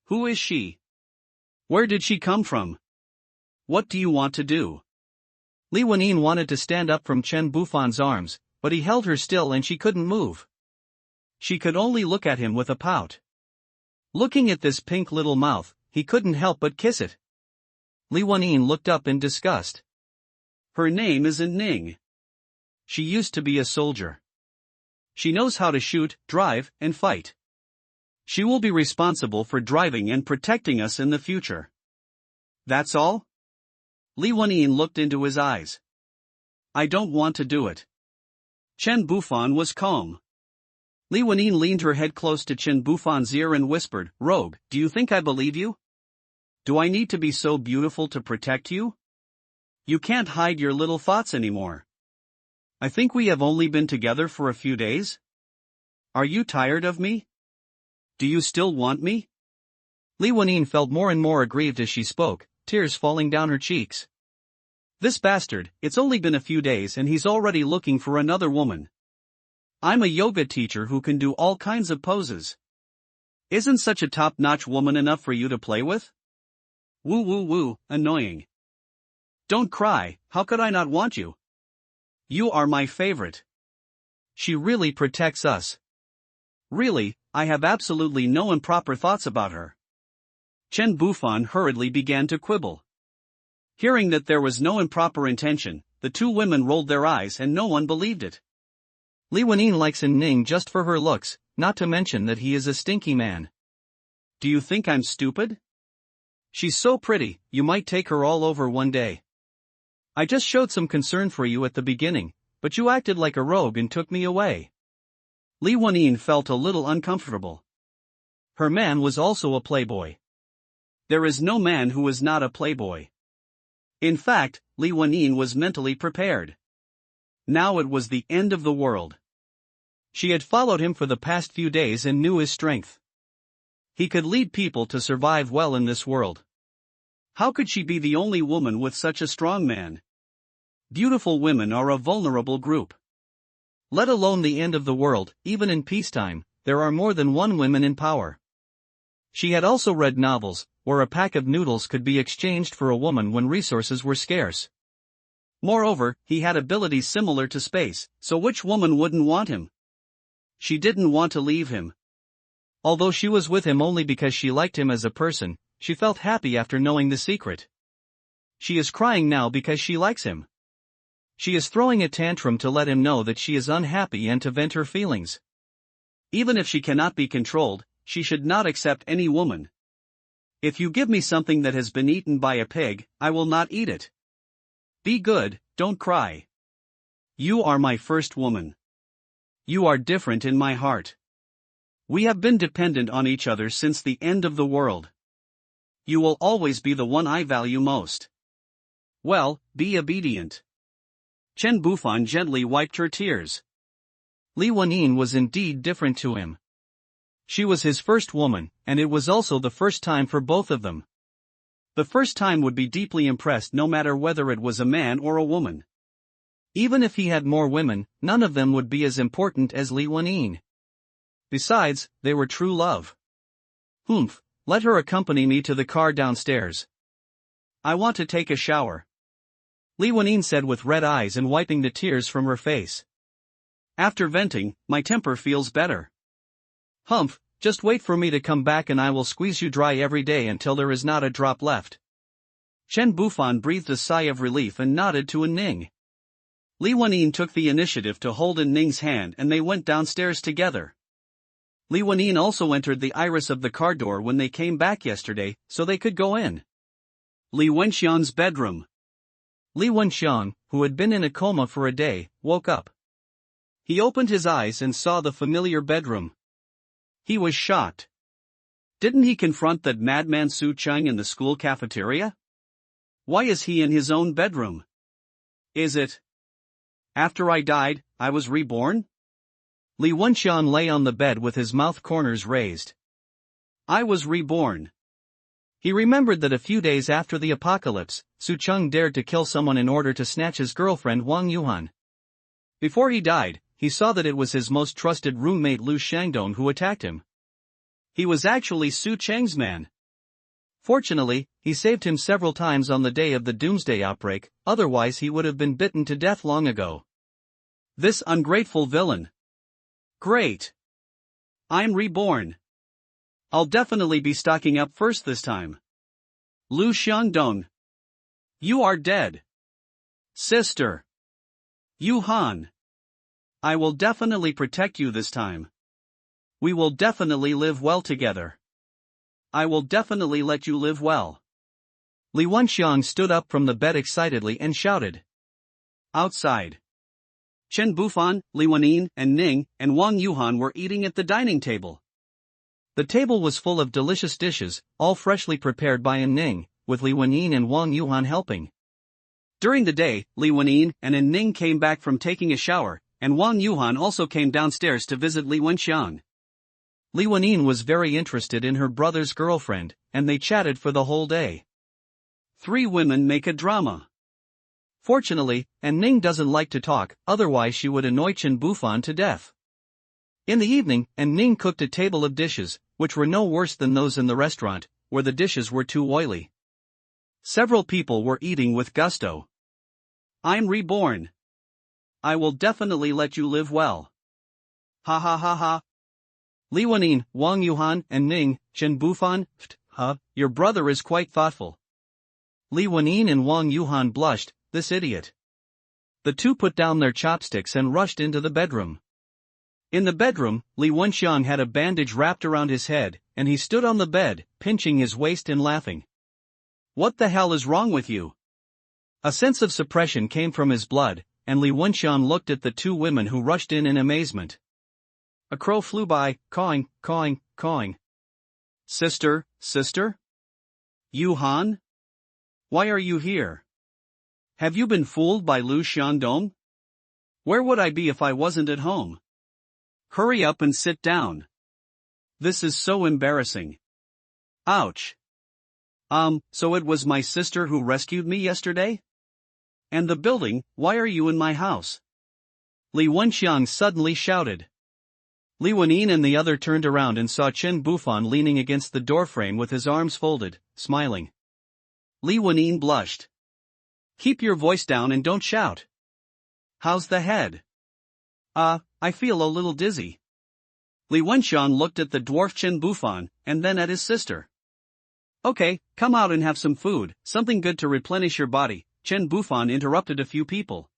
Who is she? Where did she come from? What do you want to do? Li Wenyin wanted to stand up from Chen Bufan's arms, but he held her still and she couldn't move. She could only look at him with a pout. Looking at this pink little mouth, he couldn't help but kiss it. Li Wenyin looked up in disgust. Her name isn't Ning. She used to be a soldier. She knows how to shoot, drive, and fight. She will be responsible for driving and protecting us in the future. That's all? Li Wenyin looked into his eyes. I don't want to do it. Chen Bufan was calm. Li Wenyin leaned her head close to Chen Bufan's ear and whispered, Rogue, do you think I believe you? Do I need to be so beautiful to protect you? You can't hide your little thoughts anymore. I think we have only been together for a few days. Are you tired of me? Do you still want me? Li Wenyin felt more and more aggrieved as she spoke, tears falling down her cheeks. This bastard, it's only been a few days and he's already looking for another woman. I'm a yoga teacher who can do all kinds of poses. Isn't such a top-notch woman enough for you to play with? Woo woo woo, annoying. Don't cry, how could I not want you? You are my favorite. She really protects us. Really, I have absolutely no improper thoughts about her. Chen Bufan hurriedly began to quibble. Hearing that there was no improper intention, the two women rolled their eyes and no one believed it. Li Wenyin likes Ning just for her looks, not to mention that he is a stinky man. Do you think I'm stupid? She's so pretty, you might take her all over one day. I just showed some concern for you at the beginning, but you acted like a rogue and took me away. Li Wenyin felt a little uncomfortable. Her man was also a playboy. There is no man who is not a playboy. In fact, Li Wenyin was mentally prepared. Now it was the end of the world. She had followed him for the past few days and knew his strength. He could lead people to survive well in this world. How could she be the only woman with such a strong man? Beautiful women are a vulnerable group. Let alone the end of the world, even in peacetime, there are more than one woman in power. She had also read novels, where a pack of noodles could be exchanged for a woman when resources were scarce. Moreover, he had abilities similar to space, so which woman wouldn't want him? She didn't want to leave him. Although she was with him only because she liked him as a person, she felt happy after knowing the secret. She is crying now because she likes him. She is throwing a tantrum to let him know that she is unhappy and to vent her feelings. Even if she cannot be controlled, she should not accept any woman. If you give me something that has been eaten by a pig, I will not eat it. Be good, don't cry. You are my first woman. You are different in my heart. We have been dependent on each other since the end of the world. You will always be the one I value most. Well, be obedient. Chen Bufan gently wiped her tears. Li Wenyin was indeed different to him. She was his first woman, and it was also the first time for both of them. The first time would be deeply impressed no matter whether it was a man or a woman. Even if he had more women, none of them would be as important as Li Wenyin. Besides, they were true love. Humph, let her accompany me to the car downstairs. I want to take a shower. Li Wenyin said with red eyes and wiping the tears from her face. After venting, my temper feels better. Humph, just wait for me to come back and I will squeeze you dry every day until there is not a drop left. Chen Bufan breathed a sigh of relief and nodded to Ning. Li Wenyin took the initiative to hold Ning's hand and they went downstairs together. Li Wenyin also entered the iris of the car door when they came back yesterday, so they could go in. Li Wenxian's bedroom. Li Wenxian, who had been in a coma for a day, woke up. He opened his eyes and saw the familiar bedroom. He was shocked. Didn't he confront that madman Su Cheng in the school cafeteria? Why is he in his own bedroom? Is it? After I died, I was reborn? Li Wenxian lay on the bed with his mouth corners raised. I was reborn. He remembered that a few days after the apocalypse, Su Cheng dared to kill someone in order to snatch his girlfriend Wang Yuhan. Before he died, he saw that it was his most trusted roommate Lu Shangdong who attacked him. He was actually Su Cheng's man. Fortunately, he saved him several times on the day of the doomsday outbreak, otherwise he would have been bitten to death long ago. This ungrateful villain. Great. I'm reborn. I'll definitely be stocking up first this time. Lu Shangdong. You are dead. Sister. Yu Han. I will definitely protect you this time. We will definitely live well together. I will definitely let you live well. Li Wenxiang stood up from the bed excitedly and shouted. Outside. Chen Bufan, Li Wenyin, and Ning, and Wang Yuhan were eating at the dining table. The table was full of delicious dishes, all freshly prepared by Ning, with Li Wenyin and Wang Yuhan helping. During the day, Li Wenyin and Ning came back from taking a shower, and Wang Yuhan also came downstairs to visit Li Wenxiang. Li Wenyin was very interested in her brother's girlfriend, and they chatted for the whole day. 3 women make a drama. Fortunately, Ning doesn't like to talk, otherwise she would annoy Chen Bufan to death. In the evening, Ning cooked a table of dishes, which were no worse than those in the restaurant, where the dishes were too oily. Several people were eating with gusto. I'm reborn. I will definitely let you live well. Ha ha ha ha. Li Wenyin, Wang Yuhan, and Ning, Chen Bufan, your brother is quite thoughtful. Li Wenyin and Wang Yuhan blushed, this idiot. The two put down their chopsticks and rushed into the bedroom. In the bedroom, Li Wenxiang had a bandage wrapped around his head, and he stood on the bed, pinching his waist and laughing. What the hell is wrong with you? A sense of suppression came from his blood, and Li Wenxiang looked at the 2 women who rushed in amazement. A crow flew by, cawing, cawing, cawing. Sister, sister? Yu Han? Why are you here? Have you been fooled by Lu Shangdong? Where would I be if I wasn't at home? Hurry up and sit down. This is so embarrassing. Ouch. So it was my sister who rescued me yesterday? And the building, why are you in my house? Li Wenxiang suddenly shouted. Li Wenyin and the other turned around and saw Chen Bufan leaning against the doorframe with his arms folded, smiling. Li Wenyin blushed. Keep your voice down and don't shout. How's the head? I feel a little dizzy. Li Wenxiang looked at the dwarf Chen Bufan, and then at his sister. Okay, come out and have some food, something good to replenish your body, Chen Bufan interrupted a few people.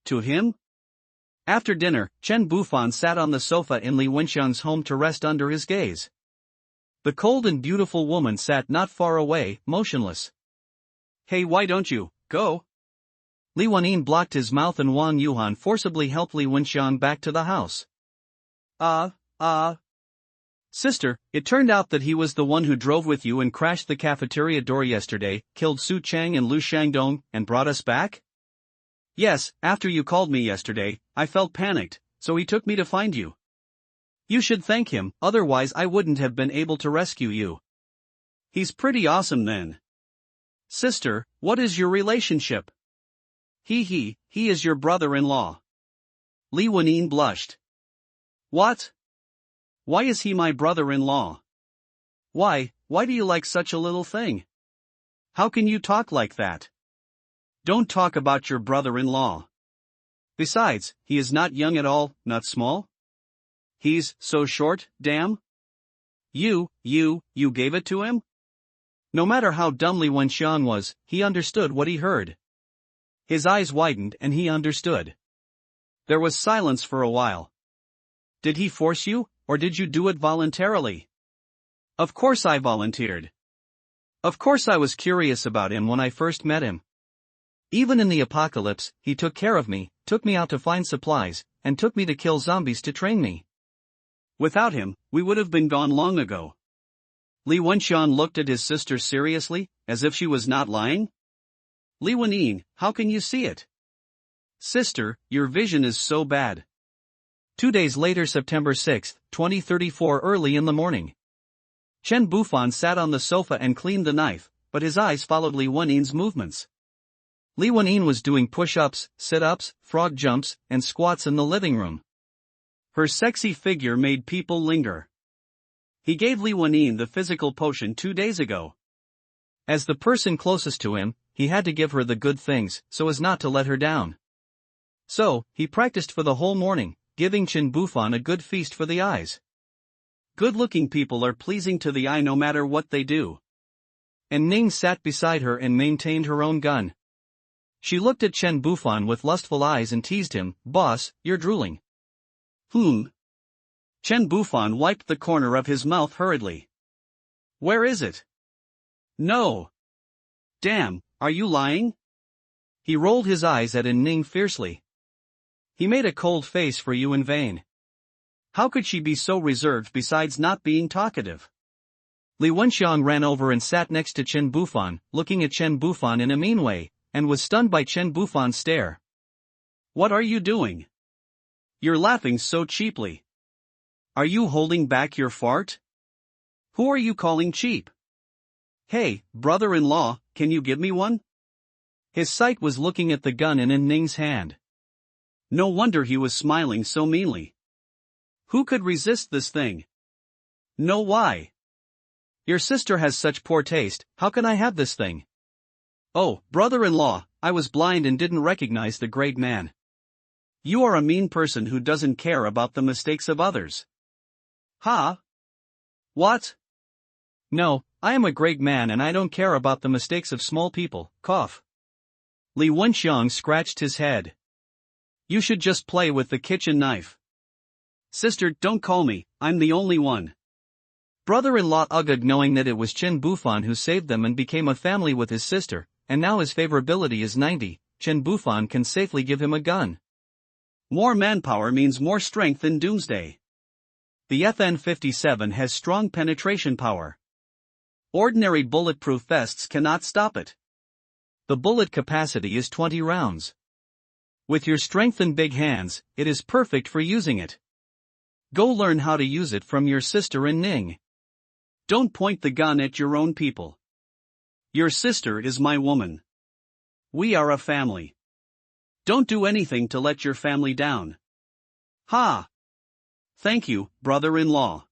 To him? After dinner, Chen Bufan sat on the sofa in Li Wenxiang's home to rest under his gaze. The cold and beautiful woman sat not far away, motionless. Hey, why don't you go? Li Wenyin blocked his mouth and Wang Yuhan forcibly helped Li Wenxiang back to the house. Sister, it turned out that he was the one who drove with you and crashed the cafeteria door yesterday, killed Su Cheng and Lu Shangdong, and brought us back? Yes, after you called me yesterday, I felt panicked, so he took me to find you. You should thank him, otherwise I wouldn't have been able to rescue you. He's pretty awesome then. Sister, what is your relationship? He is your brother-in-law. Li Wenyin blushed. What? Why is he my brother-in-law? Why do you like such a little thing? How can you talk like that? Don't talk about your brother-in-law. Besides, he is not young at all, not small. He's so short, damn. You gave it to him? No matter how dumb Li Wenxiang was, he understood what he heard. His eyes widened and he understood. There was silence for a while. Did he force you, or did you do it voluntarily? Of course I volunteered. Of course I was curious about him when I first met him. Even in the apocalypse, he took care of me, took me out to find supplies, and took me to kill zombies to train me. Without him, we would have been gone long ago. Li Wenxiang looked at his sister seriously, as if she was not lying. Li Wenyin, how can you see it? Sister, your vision is so bad. 2 days later, September 6, 2034, early in the morning. Chen Bufan sat on the sofa and cleaned the knife, but his eyes followed Li Wenyin's movements. Li Wenyin was doing push-ups, sit-ups, frog jumps, and squats in the living room. Her sexy figure made people linger. He gave Li Wenyin the physical potion 2 days ago. As the person closest to him, he had to give her the good things, so as not to let her down. So, he practiced for the whole morning, giving Chen Bufan a good feast for the eyes. Good-looking people are pleasing to the eye no matter what they do. And Ning sat beside her and maintained her own gun. She looked at Chen Bufan with lustful eyes and teased him, "Boss, you're drooling." Chen Bufan wiped the corner of his mouth hurriedly. Where is it? No. Damn, are you lying? He rolled his eyes at Ning fiercely. He made a cold face for you in vain. How could she be so reserved besides not being talkative? Li Wenxiang ran over and sat next to Chen Bufan, looking at Chen Bufan in a mean way, and was stunned by Chen Bufan's stare. What are you doing? You're laughing so cheaply. Are you holding back your fart? Who are you calling cheap? Hey, brother-in-law, can you give me one? His sight was looking at the gun in Ning's hand. No wonder he was smiling so meanly. Who could resist this thing? No, why? Your sister has such poor taste, how can I have this thing? Oh, brother-in-law, I was blind and didn't recognize the great man. You are a mean person who doesn't care about the mistakes of others. Huh? What? No, I am a great man and I don't care about the mistakes of small people, cough. Li Wenxiang scratched his head. You should just play with the kitchen knife. Sister, don't call me, I'm the only one. Brother-in-law ugged, knowing that it was Chen Bufan who saved them and became a family with his sister, and now his favorability is 90, Chen Bufan can safely give him a gun. More manpower means more strength in Doomsday. The FN-57 has strong penetration power. Ordinary bulletproof vests cannot stop it. The bullet capacity is 20 rounds. With your strength and big hands, it is perfect for using it. Go learn how to use it from your sister in Ning. Don't point the gun at your own people. Your sister is my woman. We are a family. Don't do anything to let your family down. Ha! Thank you, brother-in-law.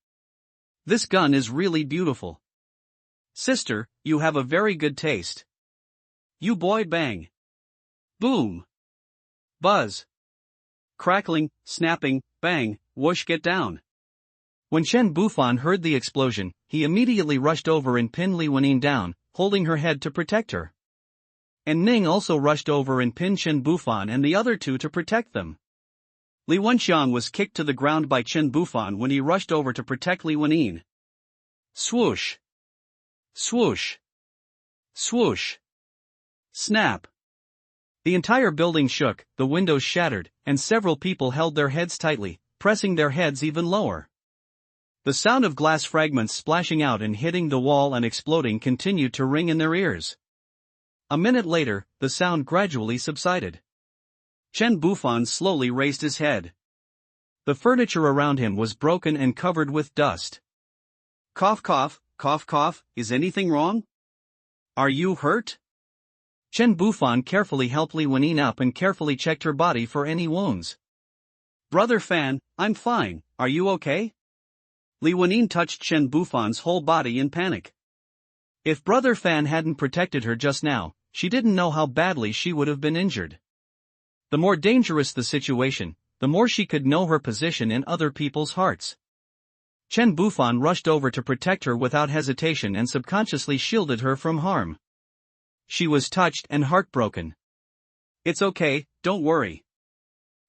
This gun is really beautiful. Sister, you have a very good taste. You boy, bang. Boom. Buzz. Crackling, snapping, bang, whoosh, get down. When Chen Bufan heard the explosion, he immediately rushed over and pinned Li Wenyin down, holding her head to protect her. And Ning also rushed over and pinned Chen Bufan and the other two to protect them. Li Wenxiang was kicked to the ground by Chen Bufan when he rushed over to protect Li Wenyin. Swoosh. Swoosh. Swoosh. Snap. The entire building shook, the windows shattered, and several people held their heads tightly, pressing their heads even lower. The sound of glass fragments splashing out and hitting the wall and exploding continued to ring in their ears. A minute later, the sound gradually subsided. Chen Bufan slowly raised his head. The furniture around him was broken and covered with dust. Cough cough, cough cough, is anything wrong? Are you hurt? Chen Bufan carefully helped Li Wenyin up and carefully checked her body for any wounds. Brother Fan, I'm fine, are you okay? Li Wenyin touched Chen Bufan's whole body in panic. If Brother Fan hadn't protected her just now, she didn't know how badly she would have been injured. The more dangerous the situation, the more she could know her position in other people's hearts. Chen Bufan rushed over to protect her without hesitation and subconsciously shielded her from harm. She was touched and heartbroken. It's okay, don't worry.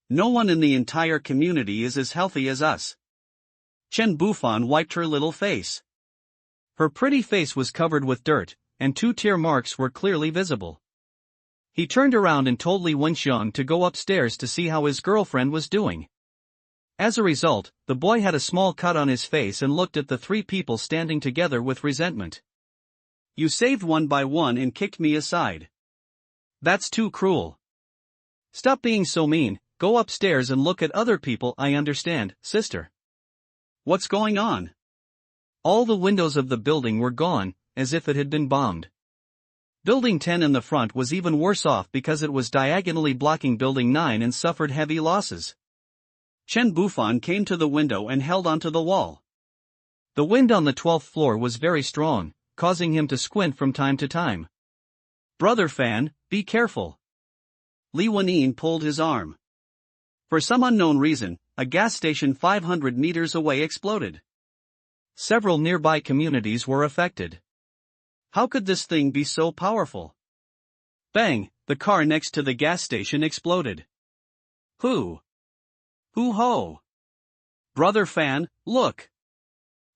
No one in the entire community is as healthy as us. Chen Bufan wiped her little face. Her pretty face was covered with dirt, and 2 tear marks were clearly visible. He turned around and told Li Wenxiang to go upstairs to see how his girlfriend was doing. As a result, the boy had a small cut on his face and looked at the 3 people standing together with resentment. You saved one by one and kicked me aside. That's too cruel. Stop being so mean, go upstairs and look at other people. I understand, sister. What's going on? All the windows of the building were gone, as if it had been bombed. Building 10 in the front was even worse off because it was diagonally blocking Building 9 and suffered heavy losses. Chen Bufan came to the window and held onto the wall. The wind on the 12th floor was very strong, causing him to squint from time to time. Brother Fan, be careful. Li Wenyin pulled his arm. For some unknown reason, a gas station 500 meters away exploded. Several nearby communities were affected. How could this thing be so powerful? Bang, the car next to the gas station exploded. Hoo-ho! Brother Fan, look!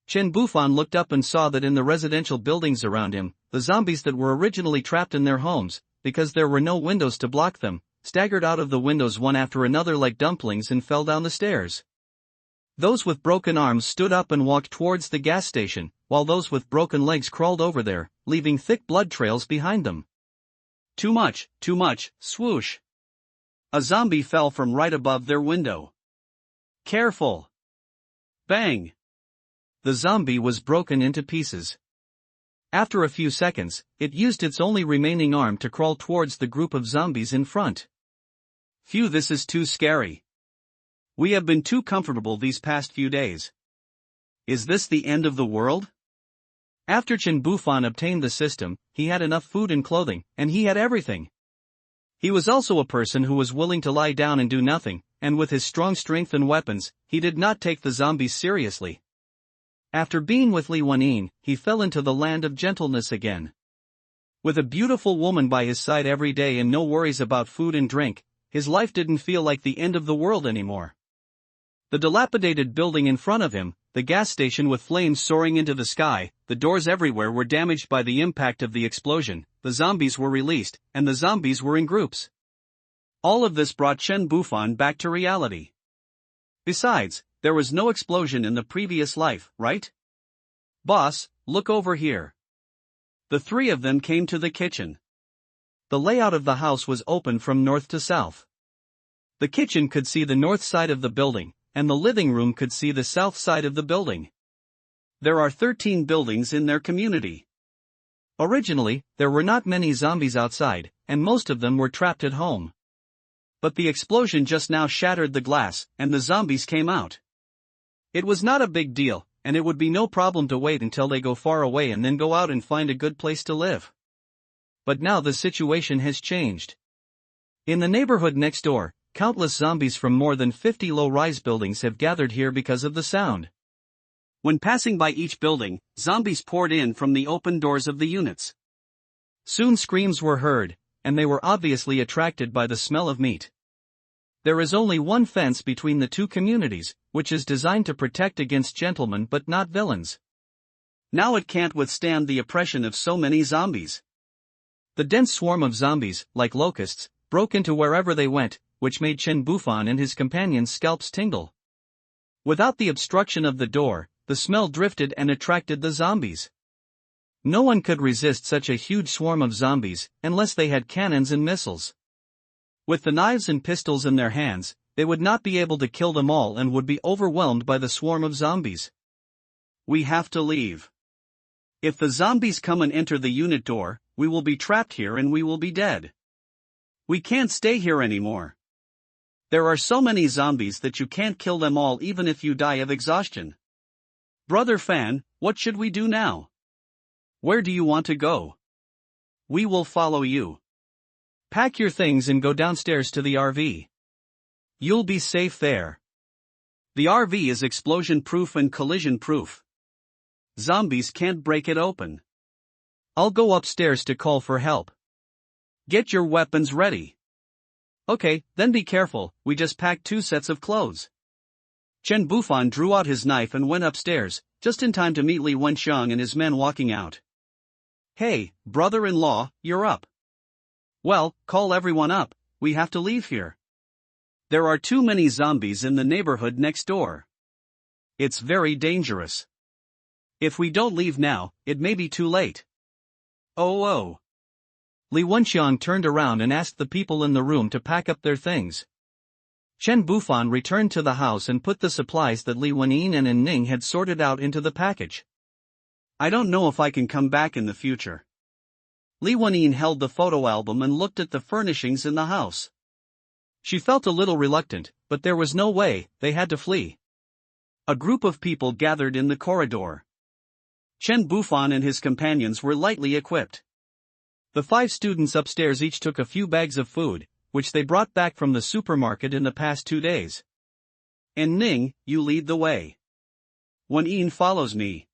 Chen Bufan looked up and saw that in the residential buildings around him, the zombies that were originally trapped in their homes, because there were no windows to block them, staggered out of the windows one after another like dumplings and fell down the stairs. Those with broken arms stood up and walked towards the gas station, while those with broken legs crawled over there, leaving thick blood trails behind them. Too much, swoosh. A zombie fell from right above their window. Careful. Bang. The zombie was broken into pieces. After a few seconds, it used its only remaining arm to crawl towards the group of zombies in front. Phew, this is too scary. We have been too comfortable these past few days. Is this the end of the world? After Chen Bufan obtained the system, he had enough food and clothing, and he had everything. He was also a person who was willing to lie down and do nothing, and with his strong strength and weapons, he did not take the zombies seriously. After being with Li Wenyin, he fell into the land of gentleness again. With a beautiful woman by his side every day and no worries about food and drink, his life didn't feel like the end of the world anymore. The dilapidated building in front of him, the gas station with flames soaring into the sky, the doors everywhere were damaged by the impact of the explosion, the zombies were released, and the zombies were in groups. All of this brought Chen Bufan back to reality. Besides, there was no explosion in the previous life, right? Boss, look over here. The 3 of them came to the kitchen. The layout of the house was open from north to south. The kitchen could see the north side of the building, and the living room could see the south side of the building. There are 13 buildings in their community. Originally, there were not many zombies outside, and most of them were trapped at home. But the explosion just now shattered the glass, and the zombies came out. It was not a big deal, and it would be no problem to wait until they go far away and then go out and find a good place to live. But now the situation has changed. In the neighborhood next door, countless zombies from more than 50 low-rise buildings have gathered here because of the sound. When passing by each building, zombies poured in from the open doors of the units. Soon screams were heard, and they were obviously attracted by the smell of meat. There is only one fence between the 2 communities, which is designed to protect against gentlemen but not villains. Now it can't withstand the oppression of so many zombies. The dense swarm of zombies, like locusts, broke into wherever they went, which made Chen Bufan and his companions' scalps tingle. Without the obstruction of the door, the smell drifted and attracted the zombies. No one could resist such a huge swarm of zombies, unless they had cannons and missiles. With the knives and pistols in their hands, they would not be able to kill them all and would be overwhelmed by the swarm of zombies. We have to leave. If the zombies come and enter the unit door, we will be trapped here and we will be dead. We can't stay here anymore. There are so many zombies that you can't kill them all even if you die of exhaustion. Brother Fan, what should we do now? Where do you want to go? We will follow you. Pack your things and go downstairs to the RV. You'll be safe there. The RV is explosion-proof and collision-proof. Zombies can't break it open. I'll go upstairs to call for help. Get your weapons ready. Okay, then be careful, we just packed 2 sets of clothes. Chen Bufan drew out his knife and went upstairs, just in time to meet Li Wenxiang and his men walking out. Hey, brother-in-law, you're up. Well, call everyone up, we have to leave here. There are too many zombies in the neighborhood next door. It's very dangerous. If we don't leave now, it may be too late. Oh. Li Wenxiang turned around and asked the people in the room to pack up their things. Chen Bufan returned to the house and put the supplies that Li Wenyin and Ning had sorted out into the package. I don't know if I can come back in the future. Li Wenyin held the photo album and looked at the furnishings in the house. She felt a little reluctant, but there was no way, they had to flee. A group of people gathered in the corridor. Chen Bufan and his companions were lightly equipped. The 5 students upstairs each took a few bags of food, which they brought back from the supermarket in the past 2 days. And Ning, you lead the way. Wen Yin follows me.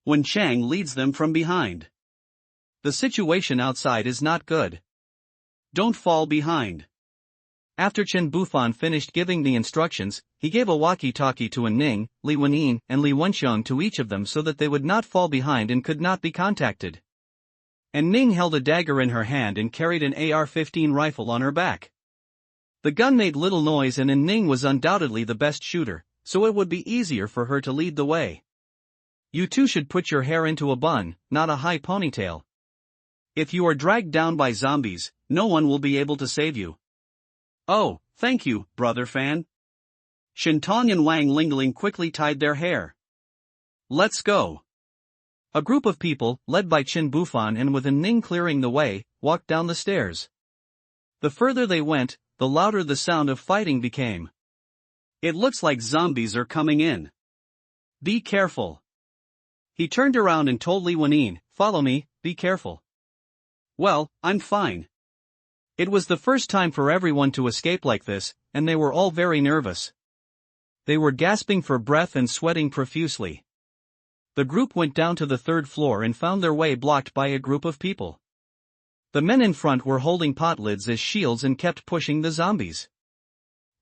Wen Chang leads them from behind. The situation outside is not good. Don't fall behind. After Chen Bufan finished giving the instructions, he gave a walkie-talkie to Ning, Li Wenyin, and Li Wenxiang to each of them so that they would not fall behind and could not be contacted. And Ning held a dagger in her hand and carried an AR-15 rifle on her back. The gun made little noise and Ning was undoubtedly the best shooter, so it would be easier for her to lead the way. You two should put your hair into a bun, not a high ponytail. If you are dragged down by zombies, no one will be able to save you. Oh, thank you, Brother Fan. Shintong and Wang Lingling quickly tied their hair. Let's go. A group of people, led by Chen Bufan and with Ning clearing the way, walked down the stairs. The further they went, the louder the sound of fighting became. It looks like zombies are coming in. Be careful. He turned around and told Li Wenyin, follow me, be careful. Well, I'm fine. It was the first time for everyone to escape like this, and they were all very nervous. They were gasping for breath and sweating profusely. The group went down to the 3rd floor and found their way blocked by a group of people. The men in front were holding pot lids as shields and kept pushing the zombies.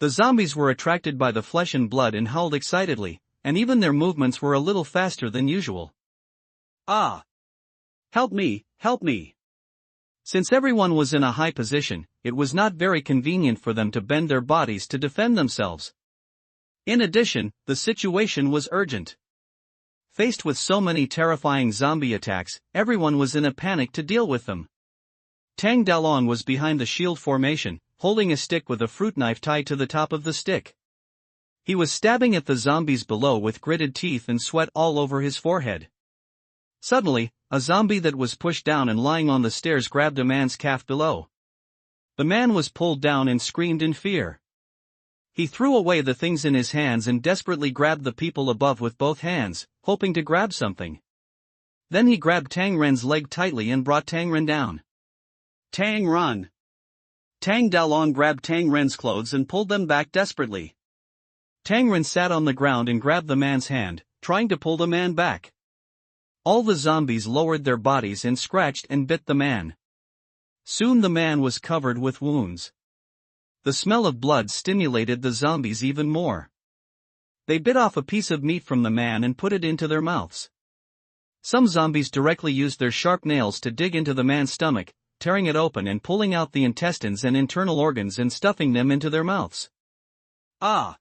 The zombies were attracted by the flesh and blood and howled excitedly, and even their movements were a little faster than usual. Ah! Help me, help me! Since everyone was in a high position, it was not very convenient for them to bend their bodies to defend themselves. In addition, the situation was urgent. Faced with so many terrifying zombie attacks, everyone was in a panic to deal with them. Tang Dalong was behind the shield formation, holding a stick with a fruit knife tied to the top of the stick. He was stabbing at the zombies below with gritted teeth and sweat all over his forehead. Suddenly, a zombie that was pushed down and lying on the stairs grabbed a man's calf below. The man was pulled down and screamed in fear. He threw away the things in his hands and desperately grabbed the people above with both hands, hoping to grab something. Then he grabbed Tang Ren's leg tightly and brought Tang Ren down. Tang Ren! Tang Dalong grabbed Tang Ren's clothes and pulled them back desperately. Tang Ren sat on the ground and grabbed the man's hand, trying to pull the man back. All the zombies lowered their bodies and scratched and bit the man. Soon the man was covered with wounds. The smell of blood stimulated the zombies even more. They bit off a piece of meat from the man and put it into their mouths. Some zombies directly used their sharp nails to dig into the man's stomach, tearing it open and pulling out the intestines and internal organs and stuffing them into their mouths. Ah!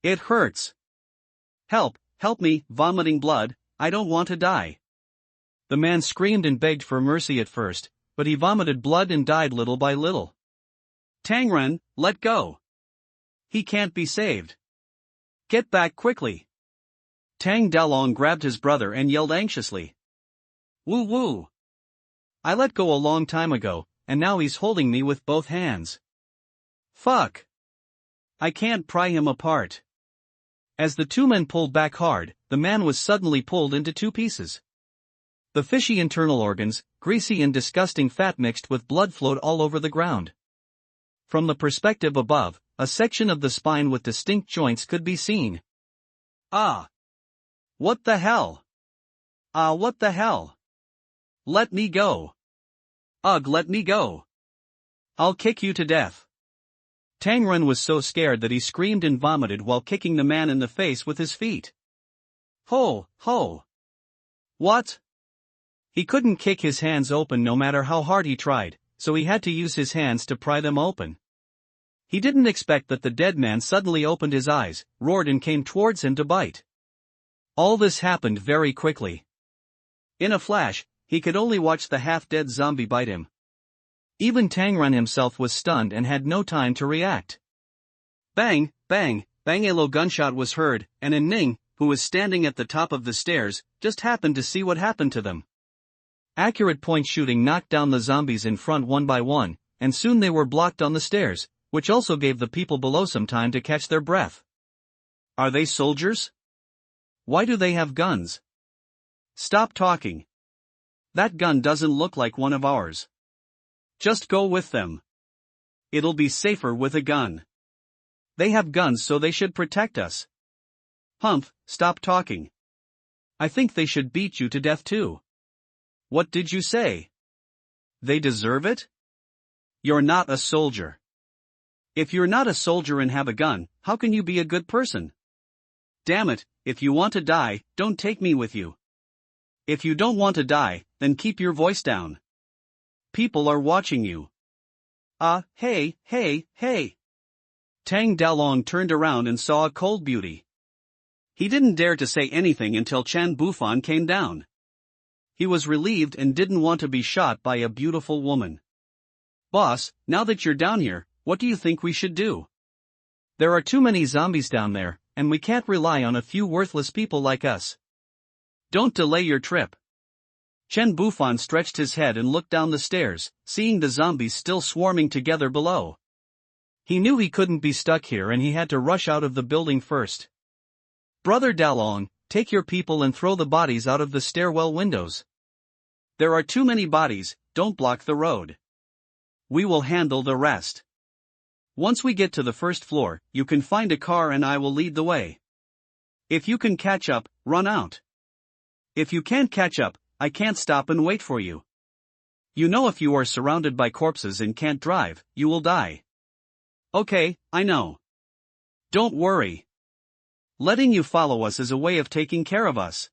It hurts! Help, help me, vomiting blood, I don't want to die. The man screamed and begged for mercy at first, but he vomited blood and died little by little. Tang Ren, let go! He can't be saved. Get back quickly. Tang Dalong grabbed his brother and yelled anxiously. Woo woo. I let go a long time ago, and now he's holding me with both hands. Fuck. I can't pry him apart. As the two men pulled back hard, the man was suddenly pulled into two pieces. The fishy internal organs, greasy and disgusting fat mixed with blood flowed all over the ground. From the perspective above, a section of the spine with distinct joints could be seen. Ah! What the hell? Ah, what the hell? Let me go. Ugh, let me go. I'll kick you to death. Tang Ren was so scared that he screamed and vomited while kicking the man in the face with his feet. Ho, ho. What? He couldn't kick his hands open no matter how hard he tried, so he had to use his hands to pry them open. He didn't expect that the dead man suddenly opened his eyes, roared and came towards him to bite. All this happened very quickly. In a flash, he could only watch the half-dead zombie bite him. Even Tang Ren himself was stunned and had no time to react. Bang, bang, bang, a low gunshot was heard, and Ning, who was standing at the top of the stairs, just happened to see what happened to them. Accurate point shooting knocked down the zombies in front one by one, and soon they were blocked on the stairs, which also gave the people below some time to catch their breath. Are they soldiers? Why do they have guns? Stop talking. That gun doesn't look like one of ours. Just go with them. It'll be safer with a gun. They have guns so they should protect us. Humph, stop talking. I think they should beat you to death too. What did you say? They deserve it? You're not a soldier. If you're not a soldier and have a gun, how can you be a good person? Damn it, if you want to die, don't take me with you. If you don't want to die, then keep your voice down. People are watching you. Hey, hey, hey. Tang Dalong turned around and saw a cold beauty. He didn't dare to say anything until Chan Bufan came down. He was relieved and didn't want to be shot by a beautiful woman. Boss, now that you're down here, what do you think we should do? There are too many zombies down there, and we can't rely on a few worthless people like us. Don't delay your trip. Chen Bufan stretched his head and looked down the stairs, seeing the zombies still swarming together below. He knew he couldn't be stuck here and he had to rush out of the building first. Brother Dalong, take your people and throw the bodies out of the stairwell windows. There are too many bodies, don't block the road. We will handle the rest. Once we get to the first floor, you can find a car and I will lead the way. If you can catch up, run out. If you can't catch up, I can't stop and wait for you. You know if you are surrounded by corpses and can't drive, you will die. Okay, I know. Don't worry. Letting you follow us is a way of taking care of us.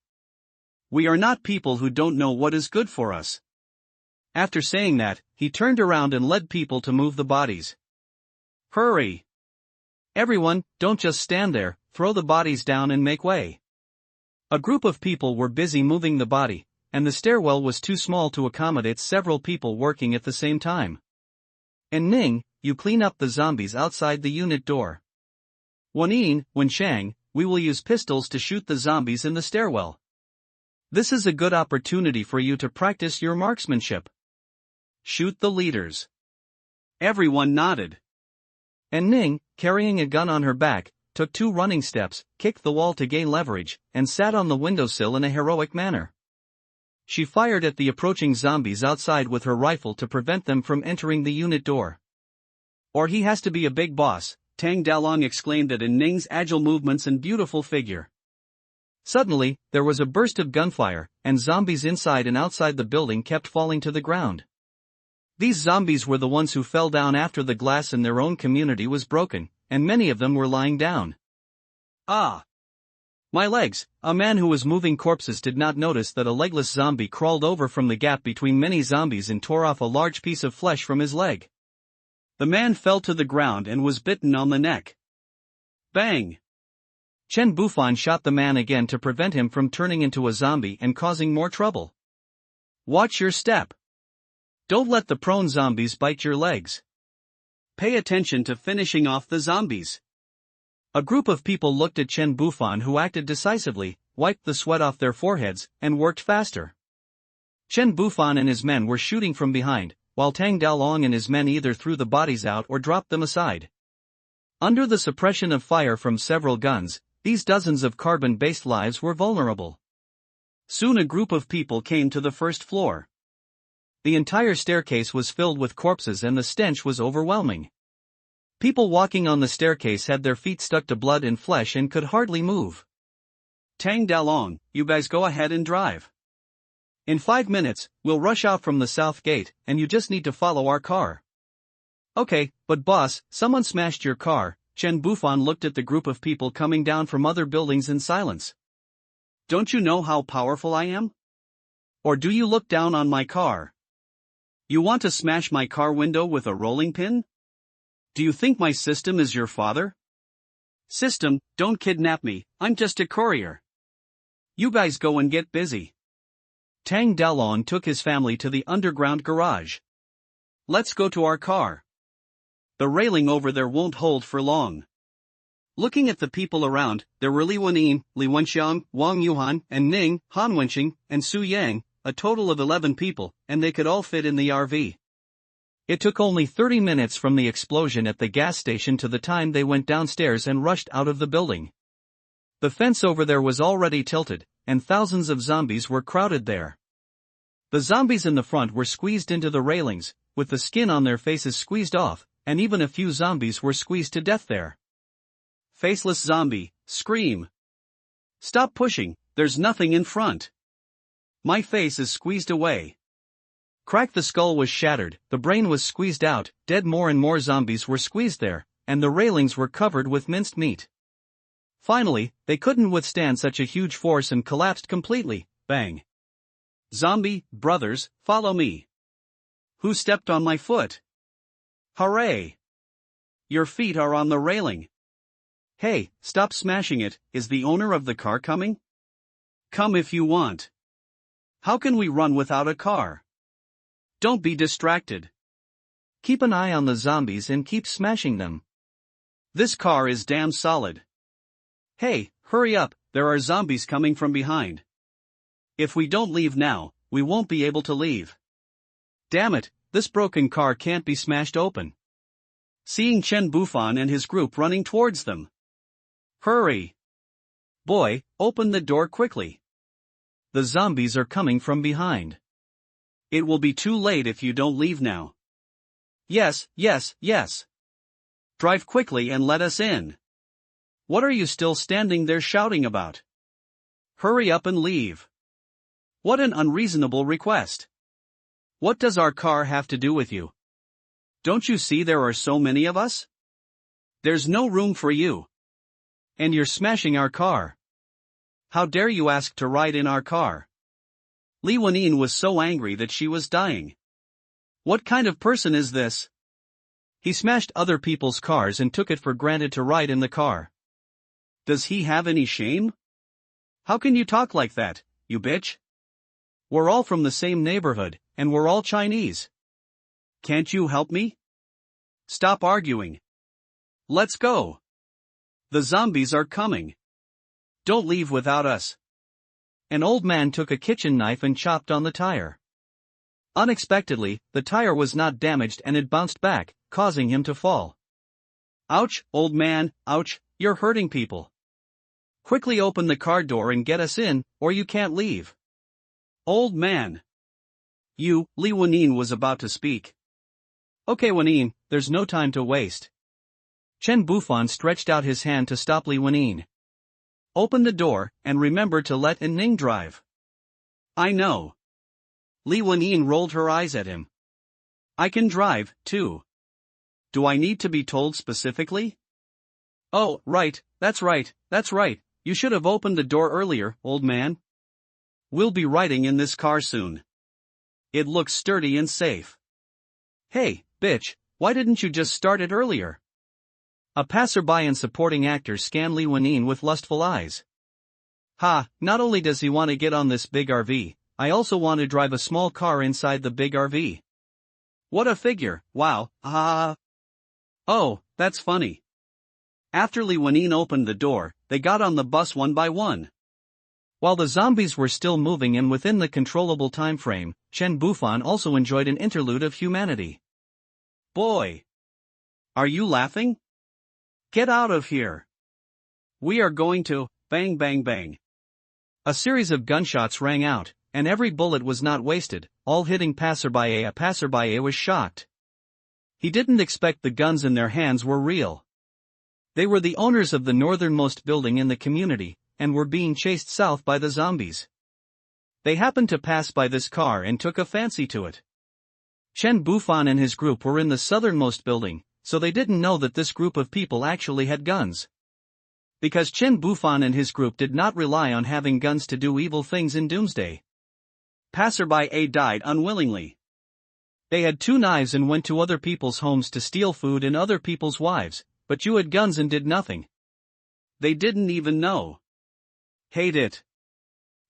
We are not people who don't know what is good for us. After saying that, he turned around and led people to move the bodies. Hurry! Everyone, don't just stand there, throw the bodies down and make way. A group of people were busy moving the body, and the stairwell was too small to accommodate several people working at the same time. And Ning, you clean up the zombies outside the unit door. Wanyin, Wenshang, we will use pistols to shoot the zombies in the stairwell. This is a good opportunity for you to practice your marksmanship. Shoot the leaders. Everyone nodded. And Ning, carrying a gun on her back, took 2 running steps, kicked the wall to gain leverage, and sat on the windowsill in a heroic manner. She fired at the approaching zombies outside with her rifle to prevent them from entering the unit door. Or he has to be a big boss, Tang Dalong exclaimed at Ning's agile movements and beautiful figure. Suddenly, there was a burst of gunfire, and zombies inside and outside the building kept falling to the ground. These zombies were the ones who fell down after the glass in their own community was broken, and many of them were lying down. Ah! My legs! A man who was moving corpses did not notice that a legless zombie crawled over from the gap between many zombies and tore off a large piece of flesh from his leg. The man fell to the ground and was bitten on the neck. Bang! Chen Bufan shot the man again to prevent him from turning into a zombie and causing more trouble. Watch your step. Don't let the prone zombies bite your legs. Pay attention to finishing off the zombies. A group of people looked at Chen Bufan, who acted decisively, wiped the sweat off their foreheads, and worked faster. Chen Bufan and his men were shooting from behind, while Tang Daolong and his men either threw the bodies out or dropped them aside. Under the suppression of fire from several guns, these dozens of carbon-based lives were vulnerable. Soon a group of people came to the first floor. The entire staircase was filled with corpses and the stench was overwhelming. People walking on the staircase had their feet stuck to blood and flesh and could hardly move. Tang Daolong, you guys go ahead and drive. In 5 minutes, we'll rush out from the south gate, and you just need to follow our car. Okay, but boss, someone smashed your car. Chen Bufan looked at the group of people coming down from other buildings in silence. Don't you know how powerful I am? Or do you look down on my car? You want to smash my car window with a rolling pin? Do you think my system is your father? System, don't kidnap me, I'm just a courier. You guys go and get busy. Tang Daolong took his family to the underground garage. Let's go to our car. The railing over there won't hold for long. Looking at the people around, there were Li Wenyin, Li Wenxiang, Wang Yuhan, and Ning, Han Wenxing, and Su Yang, a total of 11 people, and they could all fit in the RV. It took only 30 minutes from the explosion at the gas station to the time they went downstairs and rushed out of the building. The fence over there was already tilted, and thousands of zombies were crowded there. The zombies in the front were squeezed into the railings, with the skin on their faces squeezed off, and even a few zombies were squeezed to death there. Faceless zombie, scream. Stop pushing, there's nothing in front. My face is squeezed away. Crack, the skull was shattered, the brain was squeezed out, dead. More and more zombies were squeezed there, and the railings were covered with minced meat. Finally, they couldn't withstand such a huge force and collapsed completely. Bang. Zombie, brothers, follow me. Who stepped on my foot? Hooray! Your feet are on the railing. Hey, stop smashing it, is the owner of the car coming? Come if you want. How can we run without a car? Don't be distracted. Keep an eye on the zombies and keep smashing them. This car is damn solid. Hey, hurry up, there are zombies coming from behind. If we don't leave now, we won't be able to leave. Damn it, this broken car can't be smashed open. Seeing Chen Bufan and his group running towards them. Hurry! Boy, open the door quickly. The zombies are coming from behind. It will be too late if you don't leave now. Yes, yes, yes. Drive quickly and let us in. What are you still standing there shouting about? Hurry up and leave. What an unreasonable request. What does our car have to do with you? Don't you see there are so many of us? There's no room for you. And you're smashing our car. How dare you ask to ride in our car? Li Wenyin was so angry that she was dying. What kind of person is this? He smashed other people's cars and took it for granted to ride in the car. Does he have any shame? How can you talk like that, you bitch? We're all from the same neighborhood, and we're all Chinese. Can't you help me? Stop arguing. Let's go. The zombies are coming. Don't leave without us. An old man took a kitchen knife and chopped on the tire. Unexpectedly, the tire was not damaged and it bounced back, causing him to fall. Ouch, old man, ouch, you're hurting people. Quickly open the car door and get us in, or you can't leave. Old man. You, Li Wenyin was about to speak. Okay Wenyin, there's no time to waste. Chen Bufan stretched out his hand to stop Li Wenyin. Open the door, and remember to let Ning drive. I know. Li Wenyin rolled her eyes at him. I can drive, too. Do I need to be told specifically? Oh, right, that's right, you should have opened the door earlier, old man. We'll be riding in this car soon. It looks sturdy and safe. Hey, bitch, why didn't you just start it earlier? A passerby and supporting actor scanned Li Wenyin with lustful eyes. Ha, not only does he want to get on this big RV, I also want to drive a small car inside the big RV. What a figure, wow, ah. Oh, that's funny. After Li Wenyin opened the door, they got on the bus one by one. While the zombies were still moving and within the controllable time frame, Chen Bufan also enjoyed an interlude of humanity. Boy! Are you laughing? Get out of here! We are going to, bang bang bang. A series of gunshots rang out, and every bullet was not wasted, all hitting passerby. A passerby was shocked. He didn't expect the guns in their hands were real. They were the owners of the northernmost building in the community, and were being chased south by the zombies. They happened to pass by this car and took a fancy to it. Chen Bufan and his group were in the southernmost building, so they didn't know that this group of people actually had guns. Because Chen Bufan and his group did not rely on having guns to do evil things in Doomsday. Passerby A died unwillingly. They had 2 knives and went to other people's homes to steal food and other people's wives, but you had guns and did nothing. They didn't even know. Hate it.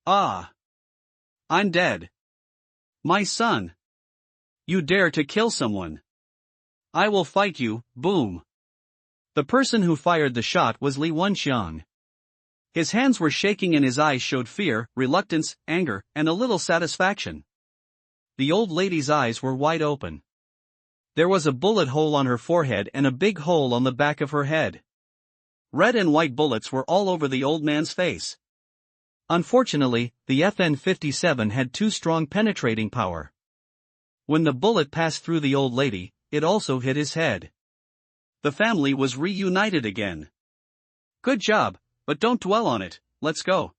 Ah. I'm dead. My son. You dare to kill someone. I will fight you, boom. The person who fired the shot was Li Wenxiang. His hands were shaking and his eyes showed fear, reluctance, anger, and a little satisfaction. The old lady's eyes were wide open. There was a bullet hole on her forehead and a big hole on the back of her head. Red and white bullets were all over the old man's face. Unfortunately, the FN-57 had too strong penetrating power. When the bullet passed through the old lady, it also hit his head. The family was reunited again. Good job, but don't dwell on it, let's go.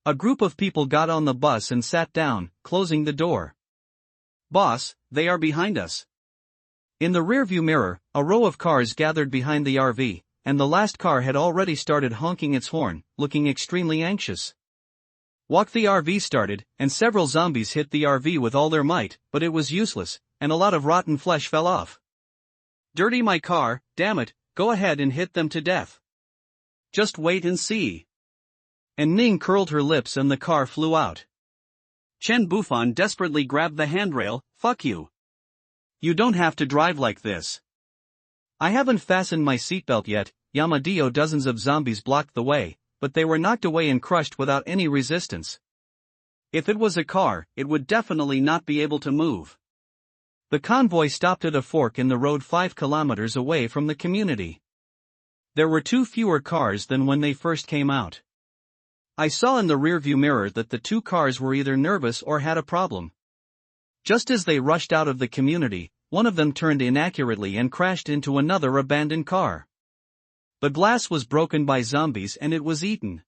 A group of people got on the bus and sat down, closing the door. Boss, they are behind us. In the rearview mirror, a row of cars gathered behind the RV, and the last car had already started honking its horn, looking extremely anxious. Walk the RV started, and several zombies hit the RV with all their might, but it was useless, and a lot of rotten flesh fell off. Dirty my car, damn it, go ahead and hit them to death. Just wait and see. And Ning curled her lips and the car flew out. Chen Bufan desperately grabbed the handrail, fuck you. You don't have to drive like this. I haven't fastened my seatbelt yet. Yamadio. Dozens of zombies blocked the way, but they were knocked away and crushed without any resistance. If it was a car, it would definitely not be able to move. The convoy stopped at a fork in the road 5 kilometers away from the community. There were 2 fewer cars than when they first came out. I saw in the rearview mirror that the 2 cars were either nervous or had a problem. Just as they rushed out of the community, one of them turned inaccurately and crashed into another abandoned car. The glass was broken by zombies and it was eaten.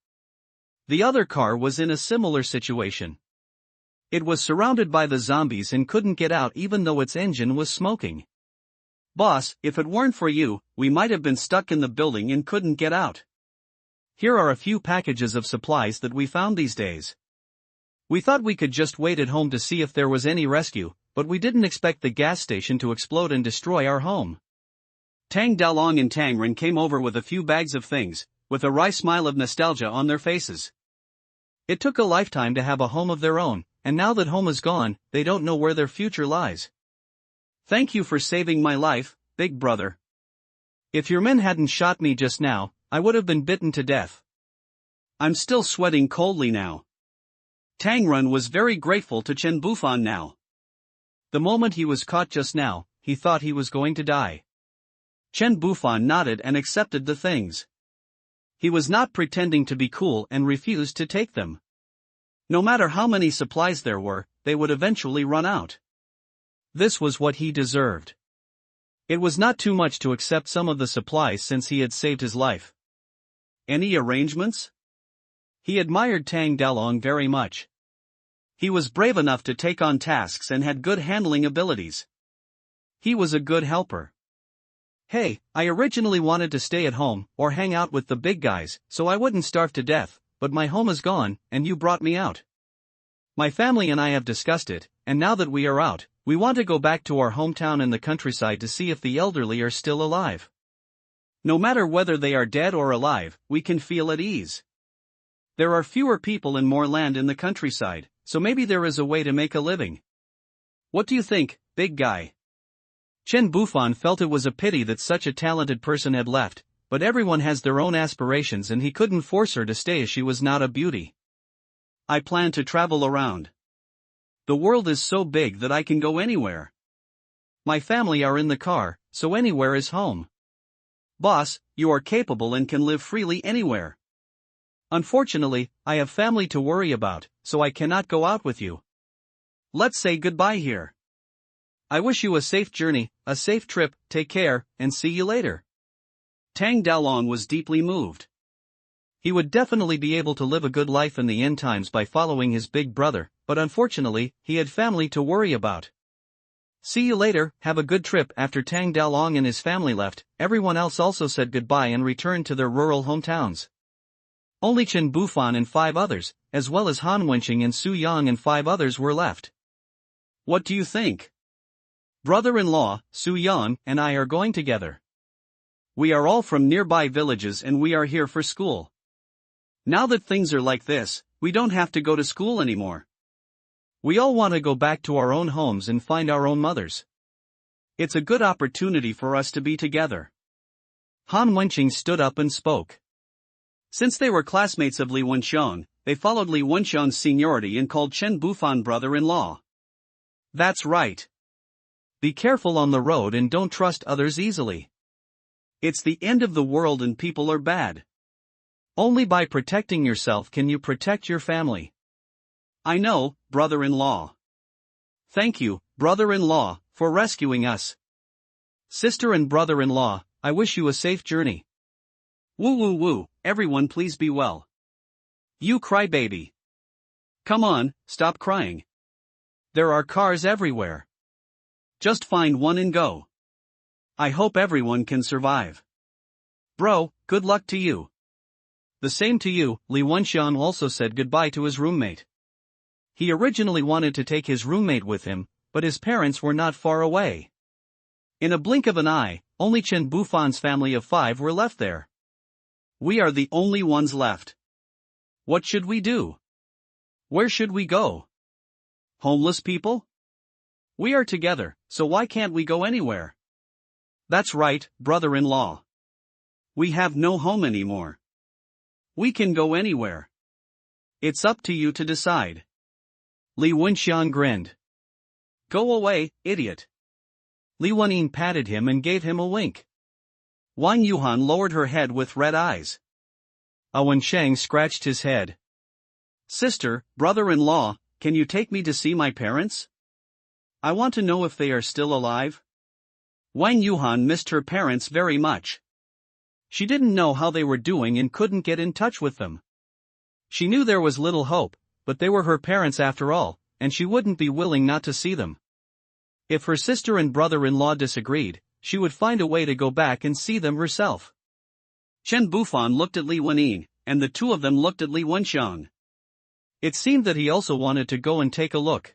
The other car was in a similar situation. It was surrounded by the zombies and couldn't get out even though its engine was smoking. Boss, if it weren't for you, we might have been stuck in the building and couldn't get out. Here are a few packages of supplies that we found these days. We thought we could just wait at home to see if there was any rescue, but we didn't expect the gas station to explode and destroy our home. Tang Dalong and Tang Ren came over with a few bags of things, with a wry smile of nostalgia on their faces. It took a lifetime to have a home of their own, and now that home is gone, they don't know where their future lies. Thank you for saving my life, big brother. If your men hadn't shot me just now, I would have been bitten to death. I'm still sweating coldly now. Tang Ren was very grateful to Chen Bufan now. The moment he was caught just now, he thought he was going to die. Chen Bufan nodded and accepted the things. He was not pretending to be cool and refused to take them. No matter how many supplies there were, they would eventually run out. This was what he deserved. It was not too much to accept some of the supplies since he had saved his life. Any arrangements? He admired Tang Dalong very much. He was brave enough to take on tasks and had good handling abilities. He was a good helper. Hey, I originally wanted to stay at home or hang out with the big guys so I wouldn't starve to death, but my home is gone and you brought me out. My family and I have discussed it, and now that we are out, we want to go back to our hometown in the countryside to see if the elderly are still alive. No matter whether they are dead or alive, we can feel at ease. There are fewer people and more land in the countryside, so maybe there is a way to make a living. What do you think, big guy? Chen Bufan felt it was a pity that such a talented person had left, but everyone has their own aspirations and he couldn't force her to stay as she was not a beauty. I plan to travel around. The world is so big that I can go anywhere. My family are in the car, so anywhere is home. Boss, you are capable and can live freely anywhere. Unfortunately, I have family to worry about, so I cannot go out with you. Let's say goodbye here. I wish you a safe journey, a safe trip, take care, and see you later. Tang Dalong was deeply moved. He would definitely be able to live a good life in the end times by following his big brother, but unfortunately, he had family to worry about. See you later, have a good trip. After Tang Dalong and his family left, everyone else also said goodbye and returned to their rural hometowns. Only Chen Bufan and 5 others, as well as Han Wenqing and Su Yang and 5 others were left. What do you think? Brother-in-law, Su Yang, and I are going together. We are all from nearby villages and we are here for school. Now that things are like this, we don't have to go to school anymore. We all want to go back to our own homes and find our own mothers. It's a good opportunity for us to be together. Han Wenqing stood up and spoke. Since they were classmates of Li Wenxiang, they followed Li Wenxiang's seniority and called Chen Bufan brother-in-law. That's right. Be careful on the road and don't trust others easily. It's the end of the world and people are bad. Only by protecting yourself can you protect your family. I know, brother-in-law. Thank you, brother-in-law, for rescuing us. Sister and brother-in-law, I wish you a safe journey. Woo woo woo, everyone please be well. You crybaby. Come on, stop crying. There are cars everywhere. Just find one and go. I hope everyone can survive. Bro, good luck to you. The same to you. Li Wenxiang also said goodbye to his roommate. He originally wanted to take his roommate with him, but his parents were not far away. In a blink of an eye, only Chen Bufan's family of 5 were left there. We are the only ones left. What should we do? Where should we go? Homeless people? We are together, so why can't we go anywhere? That's right, brother-in-law. We have no home anymore. We can go anywhere. It's up to you to decide. Li Wenxiang grinned. Go away, idiot. Li Wenying patted him and gave him a wink. Wang Yuhan lowered her head with red eyes. Wensheng scratched his head. Sister, brother-in-law, can you take me to see my parents? I want to know if they are still alive. Wang Yuhan missed her parents very much. She didn't know how they were doing and couldn't get in touch with them. She knew there was little hope, but they were her parents after all, and she wouldn't be willing not to see them. If her sister and brother-in-law disagreed, she would find a way to go back and see them herself. Chen Bufan looked at Li Wenying, and the two of them looked at Li Wenxiang. It seemed that he also wanted to go and take a look.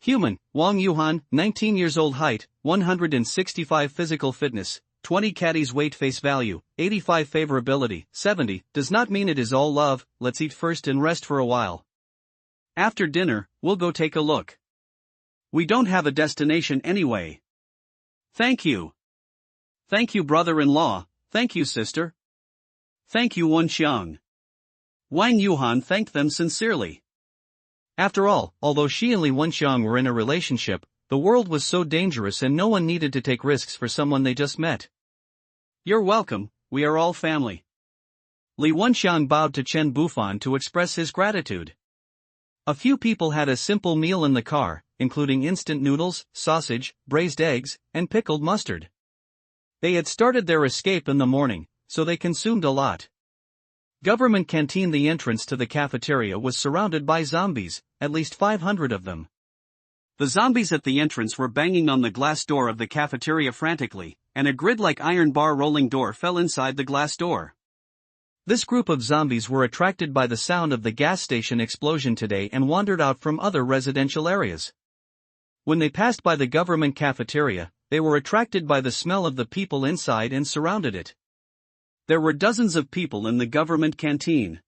Human, Wang Yuhan, 19 years old, height, 165 physical fitness, 20 caddies weight, face value, 85 favorability, 70, does not mean it is all love. Let's eat first and rest for a while. After dinner, we'll go take a look. We don't have a destination anyway. Thank you. Thank you, brother-in-law, thank you, sister. Thank you, Wenxiang. Wang Yuhan thanked them sincerely. After all, although she and Li Wenxiang were in a relationship, the world was so dangerous and no one needed to take risks for someone they just met. You're welcome, we are all family. Li Wenxiang bowed to Chen Bufan to express his gratitude. A few people had a simple meal in the car, including instant noodles, sausage, braised eggs, and pickled mustard. They had started their escape in the morning, so they consumed a lot. Government canteen. The entrance to the cafeteria was surrounded by zombies, at least 500 of them. The zombies at the entrance were banging on the glass door of the cafeteria frantically, and a grid-like iron bar rolling door fell inside the glass door. This group of zombies were attracted by the sound of the gas station explosion today and wandered out from other residential areas. When they passed by the government cafeteria, they were attracted by the smell of the people inside and surrounded it. There were dozens of people in the government canteen.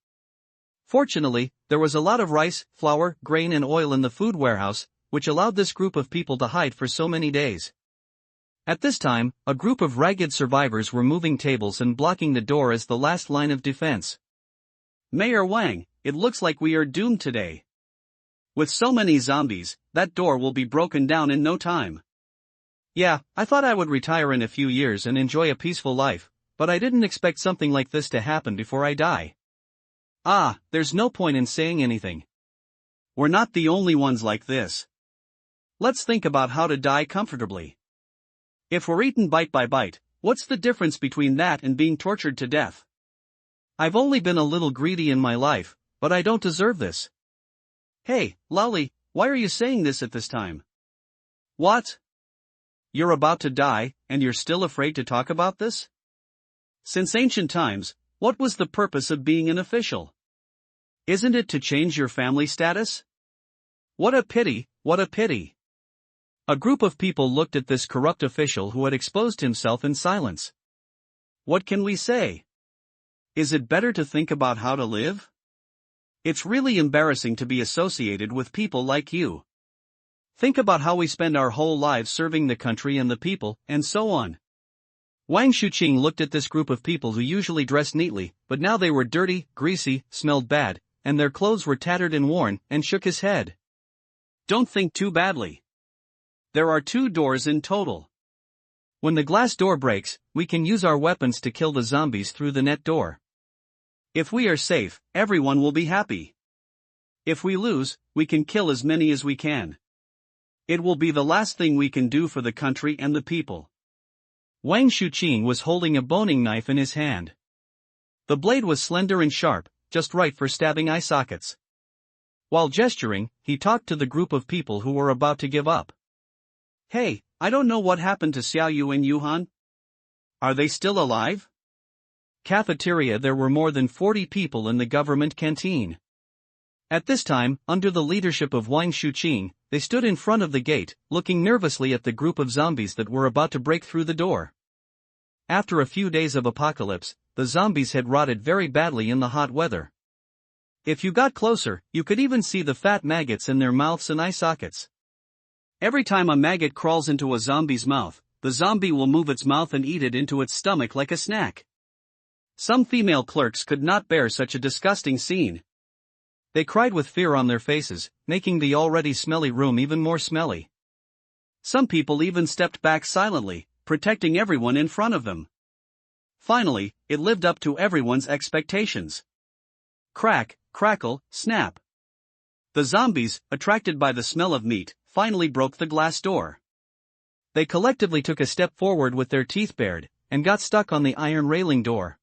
Fortunately, there was a lot of rice, flour, grain and oil in the food warehouse, which allowed this group of people to hide for so many days. At this time, a group of ragged survivors were moving tables and blocking the door as the last line of defense. Mayor Wang, it looks like we are doomed today. With so many zombies, that door will be broken down in no time. Yeah, I thought I would retire in a few years and enjoy a peaceful life, but I didn't expect something like this to happen before I die. Ah, there's no point in saying anything. We're not the only ones like this. Let's think about how to die comfortably. If we're eaten bite by bite, what's the difference between that and being tortured to death? I've only been a little greedy in my life, but I don't deserve this. Hey, Lolly, why are you saying this at this time? What? You're about to die, and you're still afraid to talk about this? Since ancient times, what was the purpose of being an official? Isn't it to change your family status? What a pity, what a pity. A group of people looked at this corrupt official who had exposed himself in silence. What can we say? Is it better to think about how to live? It's really embarrassing to be associated with people like you. Think about how we spend our whole lives serving the country and the people, and so on. Wang Shuqing looked at this group of people who usually dressed neatly, but now they were dirty, greasy, smelled bad, and their clothes were tattered and worn, and shook his head. Don't think too badly. There are 2 doors in total. When the glass door breaks, we can use our weapons to kill the zombies through the net door. If we are safe, everyone will be happy. If we lose, we can kill as many as we can. It will be the last thing we can do for the country and the people. Wang Shuqing was holding a boning knife in his hand. The blade was slender and sharp, just right for stabbing eye sockets. While gesturing, he talked to the group of people who were about to give up. Hey, I don't know what happened to Xiaoyu and Yuhan. Are they still alive? Cafeteria. There were more than 40 people in the government canteen. At this time, under the leadership of Wang Shuqing, they stood in front of the gate, looking nervously at the group of zombies that were about to break through the door. After a few days of apocalypse, the zombies had rotted very badly in the hot weather. If you got closer, you could even see the fat maggots in their mouths and eye sockets. Every time a maggot crawls into a zombie's mouth, the zombie will move its mouth and eat it into its stomach like a snack. Some female clerks could not bear such a disgusting scene. They cried with fear on their faces, making the already smelly room even more smelly. Some people even stepped back silently, protecting everyone in front of them. Finally, it lived up to everyone's expectations. Crack, crackle, snap. The zombies, attracted by the smell of meat, finally broke the glass door. They collectively took a step forward with their teeth bared, and got stuck on the iron railing door.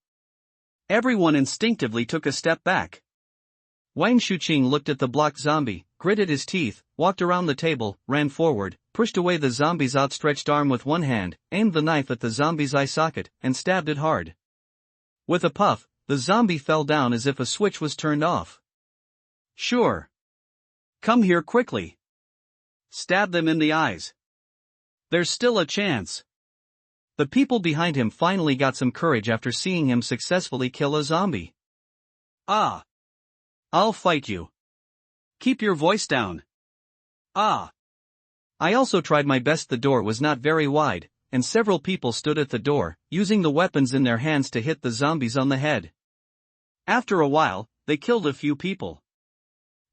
Everyone instinctively took a step back. Wang Shuqing looked at the blocked zombie, gritted his teeth, walked around the table, ran forward, pushed away the zombie's outstretched arm with one hand, aimed the knife at the zombie's eye socket, and stabbed it hard. With a puff, the zombie fell down as if a switch was turned off. Sure. Come here quickly. Stab them in the eyes. There's still a chance. The people behind him finally got some courage after seeing him successfully kill a zombie. Ah. I'll fight you. Keep your voice down. Ah. I also tried my best. The door was not very wide, and several people stood at the door, using the weapons in their hands to hit the zombies on the head. After a while, they killed a few people.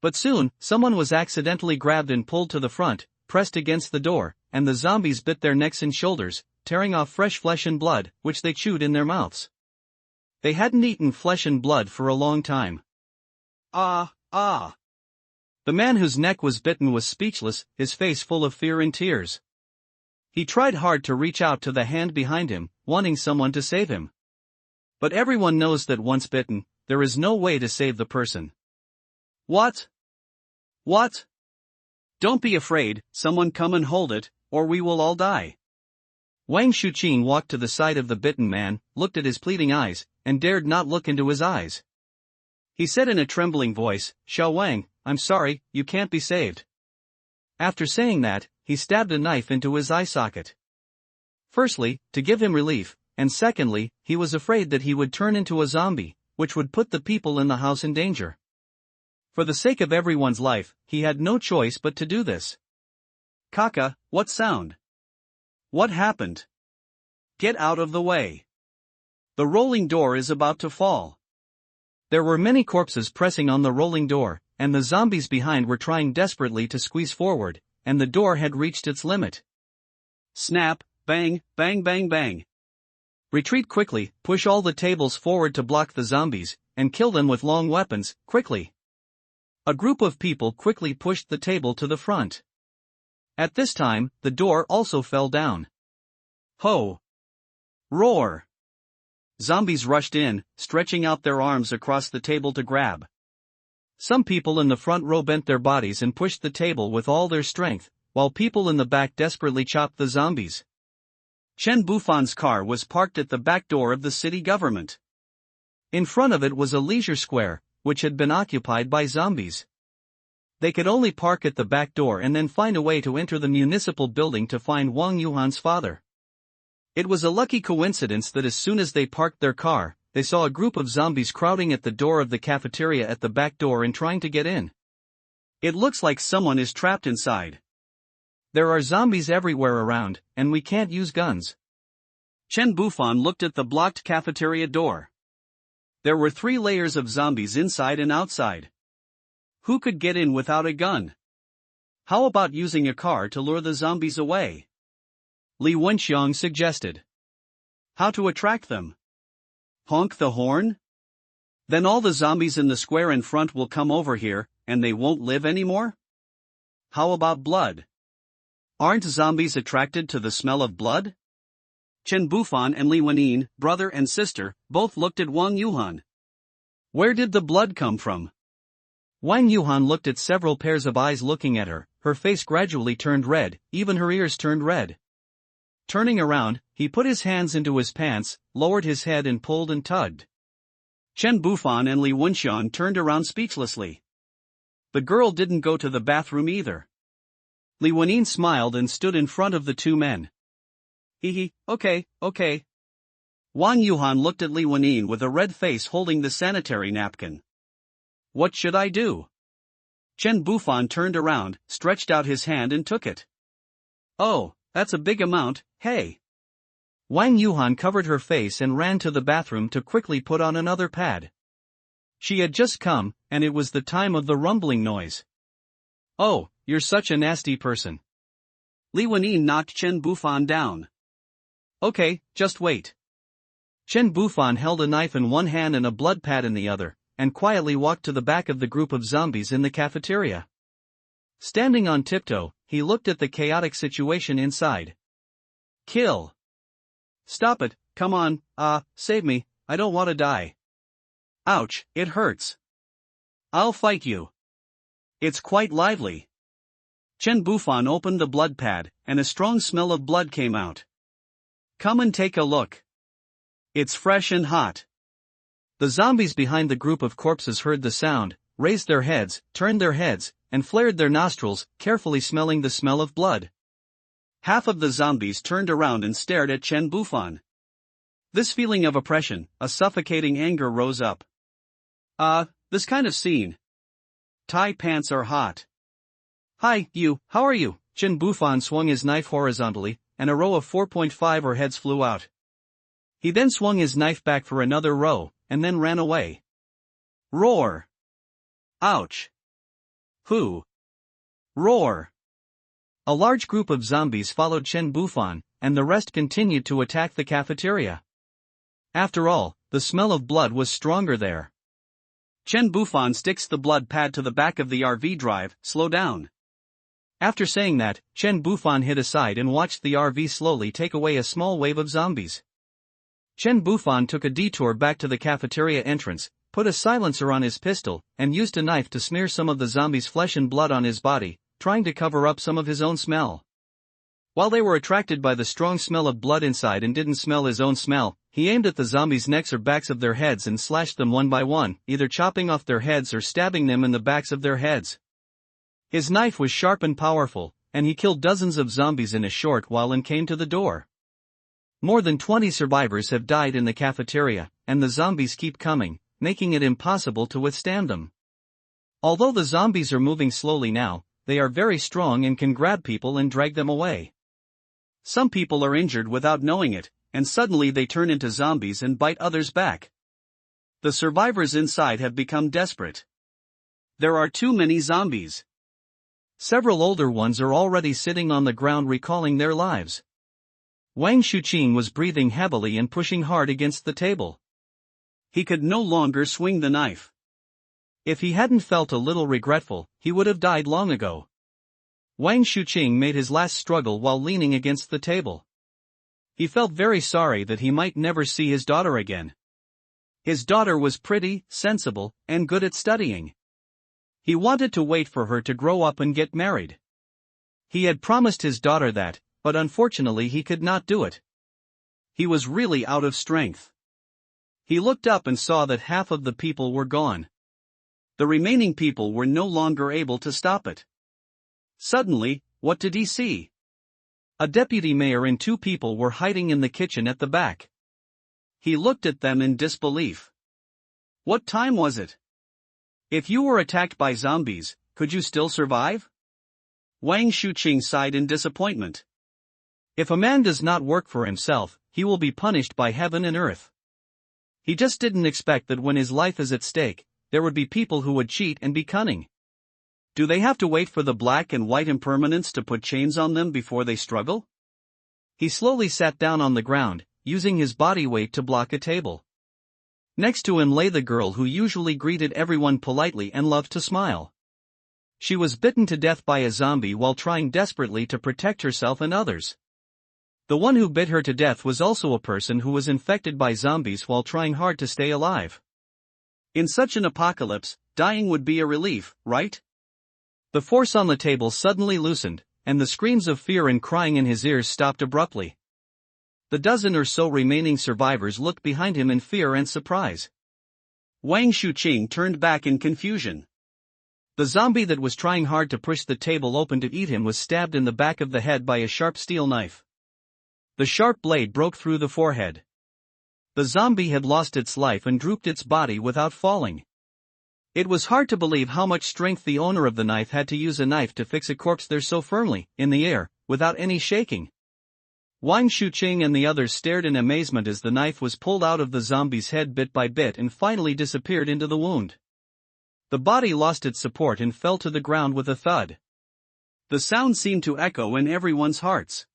But soon, someone was accidentally grabbed and pulled to the front, pressed against the door, and the zombies bit their necks and shoulders, tearing off fresh flesh and blood, which they chewed in their mouths. They hadn't eaten flesh and blood for a long time. Ah, ah. The man whose neck was bitten was speechless, his face full of fear and tears. He tried hard to reach out to the hand behind him, wanting someone to save him. But everyone knows that once bitten, there is no way to save the person. What? What? Don't be afraid, someone come and hold it, or we will all die. Wang Shuqing walked to the side of the bitten man, looked at his pleading eyes, and dared not look into his eyes. He said in a trembling voice, "Xiao Wang, I'm sorry, you can't be saved." After saying that, he stabbed a knife into his eye socket. Firstly, to give him relief, and secondly, he was afraid that he would turn into a zombie, which would put the people in the house in danger. For the sake of everyone's life, he had no choice but to do this. Kaka, what sound? What happened? Get out of the way. The rolling door is about to fall. There were many corpses pressing on the rolling door, and the zombies behind were trying desperately to squeeze forward, and the door had reached its limit. Snap, bang, bang, bang, bang. Retreat quickly, push all the tables forward to block the zombies, and kill them with long weapons, quickly. A group of people quickly pushed the table to the front. At this time, the door also fell down. Ho! Roar! Zombies rushed in, stretching out their arms across the table to grab. Some people in the front row bent their bodies and pushed the table with all their strength, while people in the back desperately chopped the zombies. Chen Bufan's car was parked at the back door of the city government. In front of it was a leisure square, which had been occupied by zombies. They could only park at the back door and then find a way to enter the municipal building to find Wang Yuhan's father. It was a lucky coincidence that as soon as they parked their car, they saw a group of zombies crowding at the door of the cafeteria at the back door and trying to get in. It looks like someone is trapped inside. There are zombies everywhere around, and we can't use guns. Chen Bufan looked at the blocked cafeteria door. There were 3 layers of zombies inside and outside. Who could get in without a gun? How about using a car to lure the zombies away? Li Wenxiang suggested. How to attract them? Honk the horn? Then all the zombies in the square in front will come over here, and they won't live anymore? How about blood? Aren't zombies attracted to the smell of blood? Chen Bufan and Li Wenyin, brother and sister, both looked at Wang Yuhan. Where did the blood come from? Wang Yuhan looked at several pairs of eyes looking at her, her face gradually turned red, even her ears turned red. Turning around, he put his hands into his pants, lowered his head and pulled and tugged. Chen Bufan and Li Wenxian turned around speechlessly. The girl didn't go to the bathroom either. Li Wenyin smiled and stood in front of the 2 men. Okay. Wang Yuhan looked at Li Wenyin with a red face holding the sanitary napkin. What should I do? Chen Bufan turned around, stretched out his hand and took it. Oh, that's a big amount, hey. Wang Yuhan covered her face and ran to the bathroom to quickly put on another pad. She had just come, and it was the time of the rumbling noise. Oh, you're such a nasty person. Li Wenyin knocked Chen Bufan down. Okay, just wait. Chen Bufan held a knife in one hand and a blood pad in the other, and quietly walked to the back of the group of zombies in the cafeteria. Standing on tiptoe, he looked at the chaotic situation inside. Kill. Stop it, come on, save me, I don't want to die. Ouch, it hurts. I'll fight you. It's quite lively. Chen Bufan opened the blood pad, and a strong smell of blood came out. Come and take a look. It's fresh and hot. The zombies behind the group of corpses heard the sound, raised their heads, turned their heads, and flared their nostrils, carefully smelling the smell of blood. Half of the zombies turned around and stared at Chen Bufan. This feeling of oppression, a suffocating anger rose up. This kind of scene. Thai pants are hot. Hi, you, how are you? Chen Bufan swung his knife horizontally, and a row of 4.5 heads flew out. He then swung his knife back for another row, and then ran away. Roar! Ouch! Who? Roar! A large group of zombies followed Chen Bufan, and the rest continued to attack the cafeteria. After all, the smell of blood was stronger there. Chen Bufan sticks the blood pad to the back of the RV drive, slow down. After saying that, Chen Bufan hid aside and watched the RV slowly take away a small wave of zombies. Chen Bufan took a detour back to the cafeteria entrance, put a silencer on his pistol, and used a knife to smear some of the zombies' flesh and blood on his body, trying to cover up some of his own smell. While they were attracted by the strong smell of blood inside and didn't smell his own smell, he aimed at the zombies' necks or backs of their heads and slashed them one by one, either chopping off their heads or stabbing them in the backs of their heads. His knife was sharp and powerful, and he killed dozens of zombies in a short while and came to the door. More than 20 survivors have died in the cafeteria, and the zombies keep coming, making it impossible to withstand them. Although the zombies are moving slowly now, they are very strong and can grab people and drag them away. Some people are injured without knowing it, and suddenly they turn into zombies and bite others back. The survivors inside have become desperate. There are too many zombies. Several older ones are already sitting on the ground recalling their lives. Wang Shuqing was breathing heavily and pushing hard against the table. He could no longer swing the knife. If he hadn't felt a little regretful, he would have died long ago. Wang Shuqing made his last struggle while leaning against the table. He felt very sorry that he might never see his daughter again. His daughter was pretty, sensible, and good at studying. He wanted to wait for her to grow up and get married. He had promised his daughter that, but unfortunately he could not do it. He was really out of strength. He looked up and saw that half of the people were gone. The remaining people were no longer able to stop it. Suddenly, what did he see? A deputy mayor and 2 people were hiding in the kitchen at the back. He looked at them in disbelief. What time was it? If you were attacked by zombies, could you still survive? Wang Shuqing sighed in disappointment. If a man does not work for himself, he will be punished by heaven and earth. He just didn't expect that when his life is at stake, there would be people who would cheat and be cunning. Do they have to wait for the black and white impermanents to put chains on them before they struggle? He slowly sat down on the ground, using his body weight to block a table. Next to him lay the girl who usually greeted everyone politely and loved to smile. She was bitten to death by a zombie while trying desperately to protect herself and others. The one who bit her to death was also a person who was infected by zombies while trying hard to stay alive. In such an apocalypse, dying would be a relief, right? The force on the table suddenly loosened, and the screams of fear and crying in his ears stopped abruptly. The dozen or so remaining survivors looked behind him in fear and surprise. Wang Shuqing turned back in confusion. The zombie that was trying hard to push the table open to eat him was stabbed in the back of the head by a sharp steel knife. The sharp blade broke through the forehead. The zombie had lost its life and drooped its body without falling. It was hard to believe how much strength the owner of the knife had to use a knife to fix a corpse there so firmly, in the air, without any shaking. Wang Shuqing and the others stared in amazement as the knife was pulled out of the zombie's head bit by bit and finally disappeared into the wound. The body lost its support and fell to the ground with a thud. The sound seemed to echo in everyone's hearts.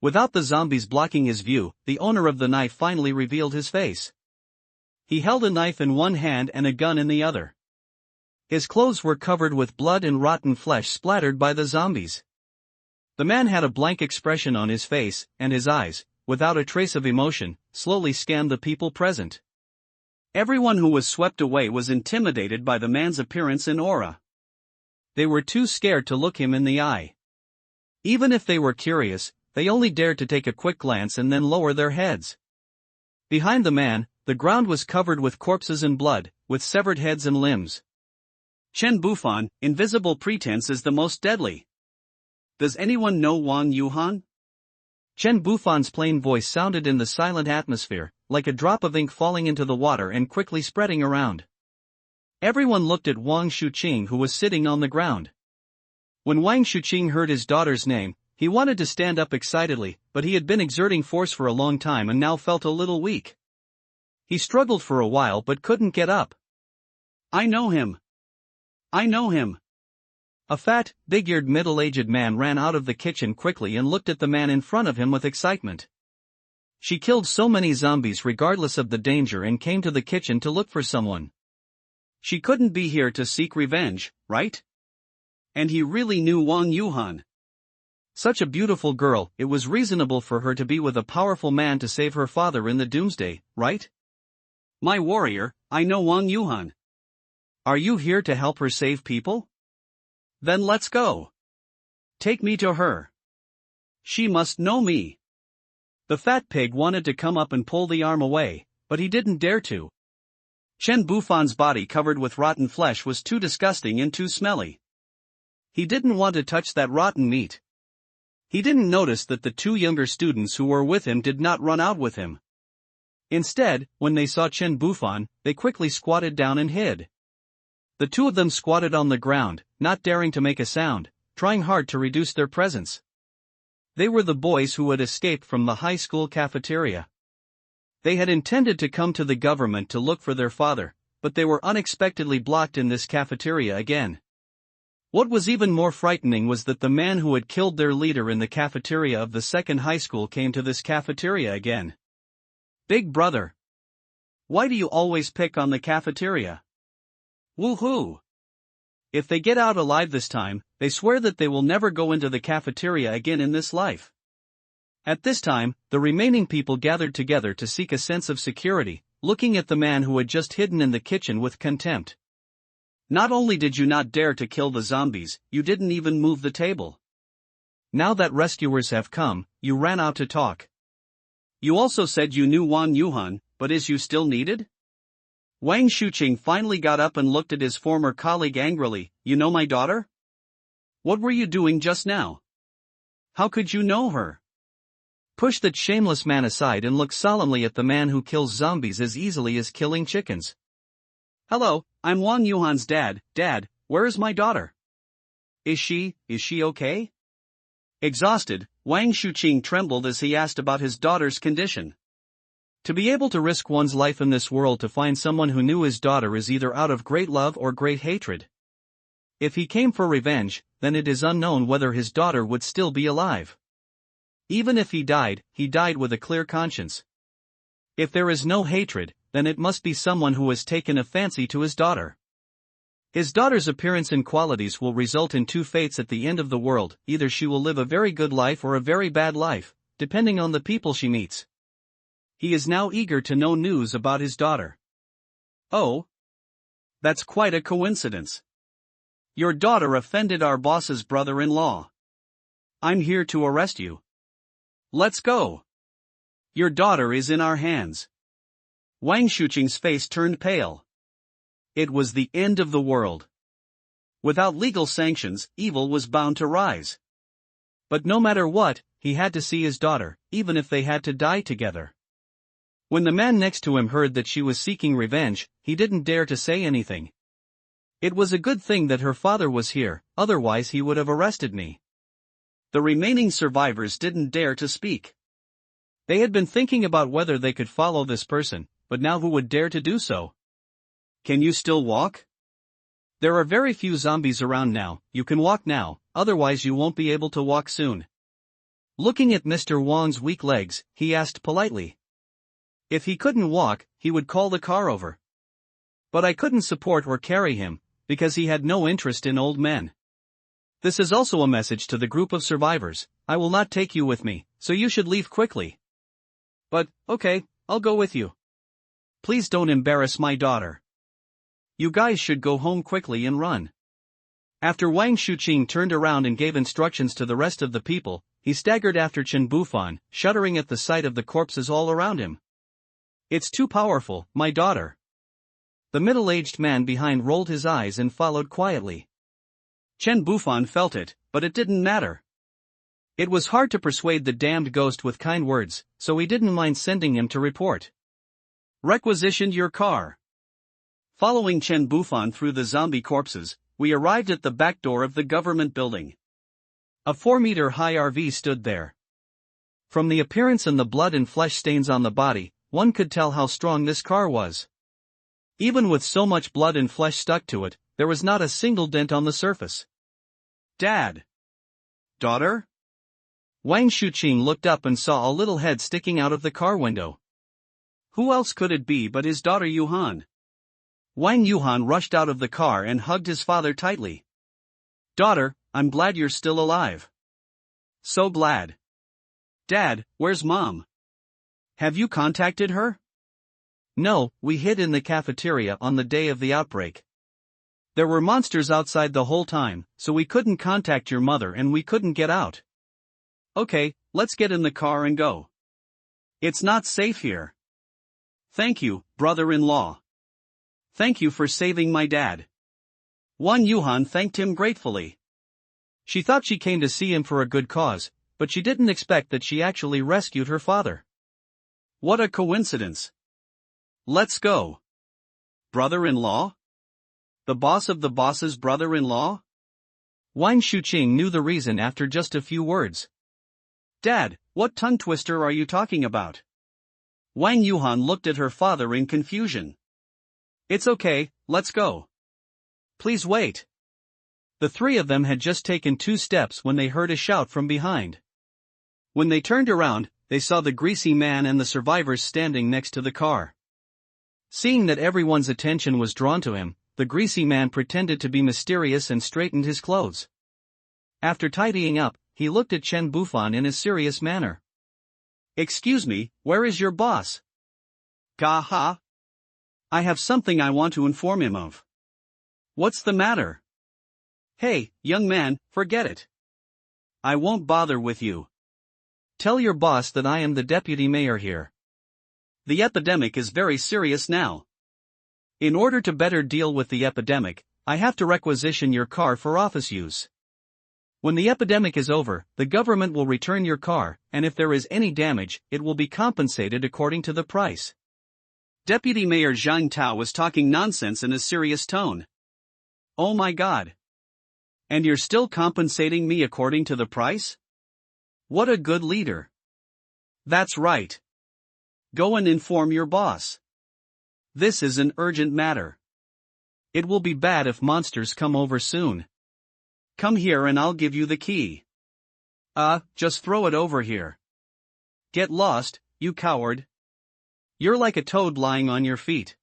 Without the zombies blocking his view, the owner of the knife finally revealed his face. He held a knife in one hand and a gun in the other. His clothes were covered with blood and rotten flesh splattered by the zombies. The man had a blank expression on his face, and his eyes, without a trace of emotion, slowly scanned the people present. Everyone who was swept away was intimidated by the man's appearance and aura. They were too scared to look him in the eye. Even if they were curious, they only dared to take a quick glance and then lower their heads. Behind the man, the ground was covered with corpses and blood, with severed heads and limbs. Chen Bufan, invisible pretense is the most deadly. Does anyone know Wang Yuhan? Chen Bufan's plain voice sounded in the silent atmosphere, like a drop of ink falling into the water and quickly spreading around. Everyone looked at Wang Shuqing, who was sitting on the ground. When Wang Shuqing heard his daughter's name, he wanted to stand up excitedly, but he had been exerting force for a long time and now felt a little weak. He struggled for a while but couldn't get up. I know him. I know him. A fat, big-eared middle-aged man ran out of the kitchen quickly and looked at the man in front of him with excitement. She killed so many zombies regardless of the danger and came to the kitchen to look for someone. She couldn't be here to seek revenge, right? And he really knew Wang Yuhan. Such a beautiful girl, it was reasonable for her to be with a powerful man to save her father in the doomsday, right? My warrior, I know Wang Yuhan. Are you here to help her save people? Then let's go. Take me to her. She must know me. The fat pig wanted to come up and pull the arm away, but he didn't dare to. Chen Bufan's body covered with rotten flesh was too disgusting and too smelly. He didn't want to touch that rotten meat. He didn't notice that the 2 younger students who were with him did not run out with him. Instead, when they saw Chen Bufan, they quickly squatted down and hid. The 2 of them squatted on the ground, not daring to make a sound, trying hard to reduce their presence. They were the boys who had escaped from the high school cafeteria. They had intended to come to the government to look for their father, but they were unexpectedly blocked in this cafeteria again. What was even more frightening was that the man who had killed their leader in the cafeteria of the second high school came to this cafeteria again. Big brother. Why do you always pick on the cafeteria? Woohoo! If they get out alive this time, they swear that they will never go into the cafeteria again in this life. At this time, the remaining people gathered together to seek a sense of security, looking at the man who had just hidden in the kitchen with contempt. Not only did you not dare to kill the zombies, you didn't even move the table. Now that rescuers have come, you ran out to talk. You also said you knew Wang Yuhan, but is you still needed? Wang Shuqing finally got up and looked at his former colleague angrily. You know my daughter? What were you doing just now? How could you know her? Push that shameless man aside and look solemnly at the man who kills zombies as easily as killing chickens. Hello, I'm Wang Yuhan's dad. Dad, where is my daughter? Is she okay? Exhausted, Wang Shuqing trembled as he asked about his daughter's condition. To be able to risk one's life in this world to find someone who knew his daughter is either out of great love or great hatred. If he came for revenge, then it is unknown whether his daughter would still be alive. Even if he died with a clear conscience. If there is no hatred, then it must be someone who has taken a fancy to his daughter. His daughter's appearance and qualities will result in two fates at the end of the world. Either she will live a very good life or a very bad life, depending on the people she meets. He is now eager to know news about his daughter. Oh, that's quite a coincidence. Your daughter offended our boss's brother-in-law. I'm here to arrest you. Let's go. Your daughter is in our hands. Wang Shuqing's face turned pale. It was the end of the world. Without legal sanctions, evil was bound to rise. But no matter what, he had to see his daughter, even if they had to die together. When the man next to him heard that she was seeking revenge, he didn't dare to say anything. It was a good thing that her father was here, otherwise he would have arrested me. The remaining survivors didn't dare to speak. They had been thinking about whether they could follow this person, but now who would dare to do so? Can you still walk? There are very few zombies around now. You can walk now, otherwise you won't be able to walk soon. Looking at Mr. Wang's weak legs, he asked politely. If he couldn't walk, he would call the car over. But I couldn't support or carry him, because he had no interest in old men. This is also a message to the group of survivors. I will not take you with me, so you should leave quickly. But, okay, I'll go with you. Please don't embarrass my daughter. You guys should go home quickly and run. After Wang Shuqing turned around and gave instructions to the rest of the people, he staggered after Chen Bufan, shuddering at the sight of the corpses all around him. It's too powerful, my daughter. The middle-aged man behind rolled his eyes and followed quietly. Chen Bufan felt it, but it didn't matter. It was hard to persuade the damned ghost with kind words, so he didn't mind sending him to report. Requisitioned your car. Following Chen Bufan through the zombie corpses, we arrived at the back door of the government building. A 4-meter-high RV stood there. From the appearance and the blood and flesh stains on the body, one could tell how strong this car was. Even with so much blood and flesh stuck to it, there was not a single dent on the surface. Dad. Daughter? Wang Shuqing looked up and saw a little head sticking out of the car window. Who else could it be but his daughter Yuhan? Wang Yuhan rushed out of the car and hugged his father tightly. Daughter, I'm glad you're still alive. So glad. Dad, where's Mom? Have you contacted her? No, we hid in the cafeteria on the day of the outbreak. There were monsters outside the whole time, so we couldn't contact your mother and we couldn't get out. Okay, let's get in the car and go. It's not safe here. Thank you, brother-in-law. Thank you for saving my dad. Wang Yuhan thanked him gratefully. She thought she came to see him for a good cause, but she didn't expect that she actually rescued her father. What a coincidence. Let's go. Brother-in-law? The boss of the boss's brother-in-law? Wang Shuqing knew the reason after just a few words. Dad, what tongue twister are you talking about? Wang Yuhan looked at her father in confusion. It's okay, let's go. Please wait. The three of them had just taken 2 steps when they heard a shout from behind. When they turned around, they saw the greasy man and the survivors standing next to the car. Seeing that everyone's attention was drawn to him, the greasy man pretended to be mysterious and straightened his clothes. After tidying up, he looked at Chen Bufan in a serious manner. Excuse me, where is your boss? Gaha. I have something I want to inform him of. What's the matter? Hey, young man, forget it. I won't bother with you. Tell your boss that I am the deputy mayor here. The epidemic is very serious now. In order to better deal with the epidemic, I have to requisition your car for office use. When the epidemic is over, the government will return your car, and if there is any damage, it will be compensated according to the price. Deputy Mayor Zhang Tao was talking nonsense in a serious tone. Oh my God. And you're still compensating me according to the price? What a good leader. That's right. Go and inform your boss. This is an urgent matter. It will be bad if monsters come over soon. Come here and I'll give you the key. Just throw it over here. Get lost, you coward. You're like a toad lying on your feet.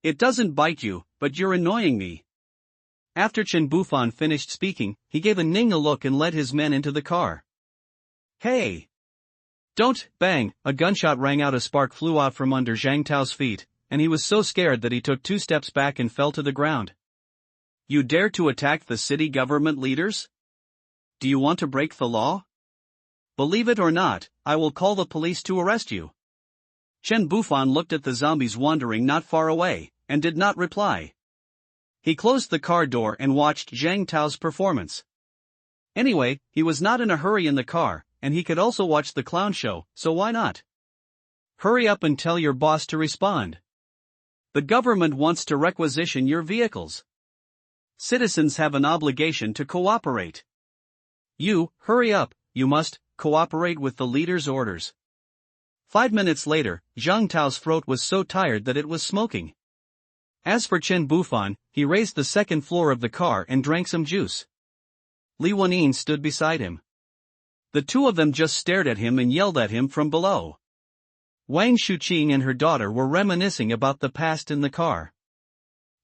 It doesn't bite you, but you're annoying me. After Chen Bufan finished speaking, he gave Ning a look and led his men into the car. Hey! Don't, bang, a gunshot rang out. A spark flew out from under Zhang Tao's feet, and he was so scared that he took 2 steps back and fell to the ground. You dare to attack the city government leaders? Do you want to break the law? Believe it or not, I will call the police to arrest you. Chen Bufan looked at the zombies wandering not far away, and did not reply. He closed the car door and watched Zhang Tao's performance. Anyway, he was not in a hurry in the car, and he could also watch the clown show, so why not? Hurry up and tell your boss to respond. The government wants to requisition your vehicles. Citizens have an obligation to cooperate. Hurry up, you must cooperate with the leader's orders. 5 minutes later, Zhang Tao's throat was so tired that it was smoking. As for Chen Bufan, he raised the 2nd floor of the car and drank some juice. Li Wenyin stood beside him. The two of them just stared at him and yelled at him from below. Wang Shuqing and her daughter were reminiscing about the past in the car.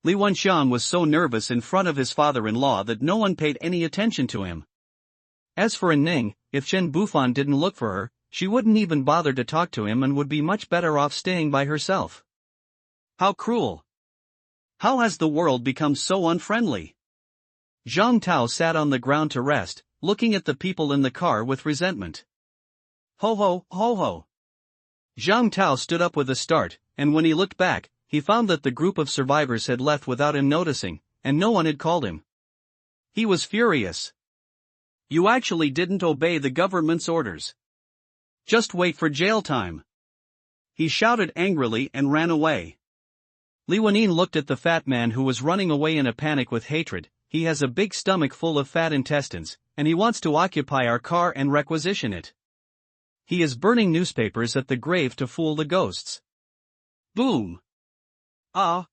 Li Wenxiang was so nervous in front of his father-in-law that no one paid any attention to him. As for Ning, if Chen Bufan didn't look for her, she wouldn't even bother to talk to him and would be much better off staying by herself. How cruel! How has the world become so unfriendly? Zhang Tao sat on the ground to rest, looking at the people in the car with resentment. Ho ho, ho ho. Zhang Tao stood up with a start, and when he looked back, he found that the group of survivors had left without him noticing, and no one had called him. He was furious. You actually didn't obey the government's orders. Just wait for jail time. He shouted angrily and ran away. Li Wenyin looked at the fat man who was running away in a panic with hatred. He has a big stomach full of fat intestines, and he wants to occupy our car and requisition it. He is burning newspapers at the grave to fool the ghosts. Boom! Ah!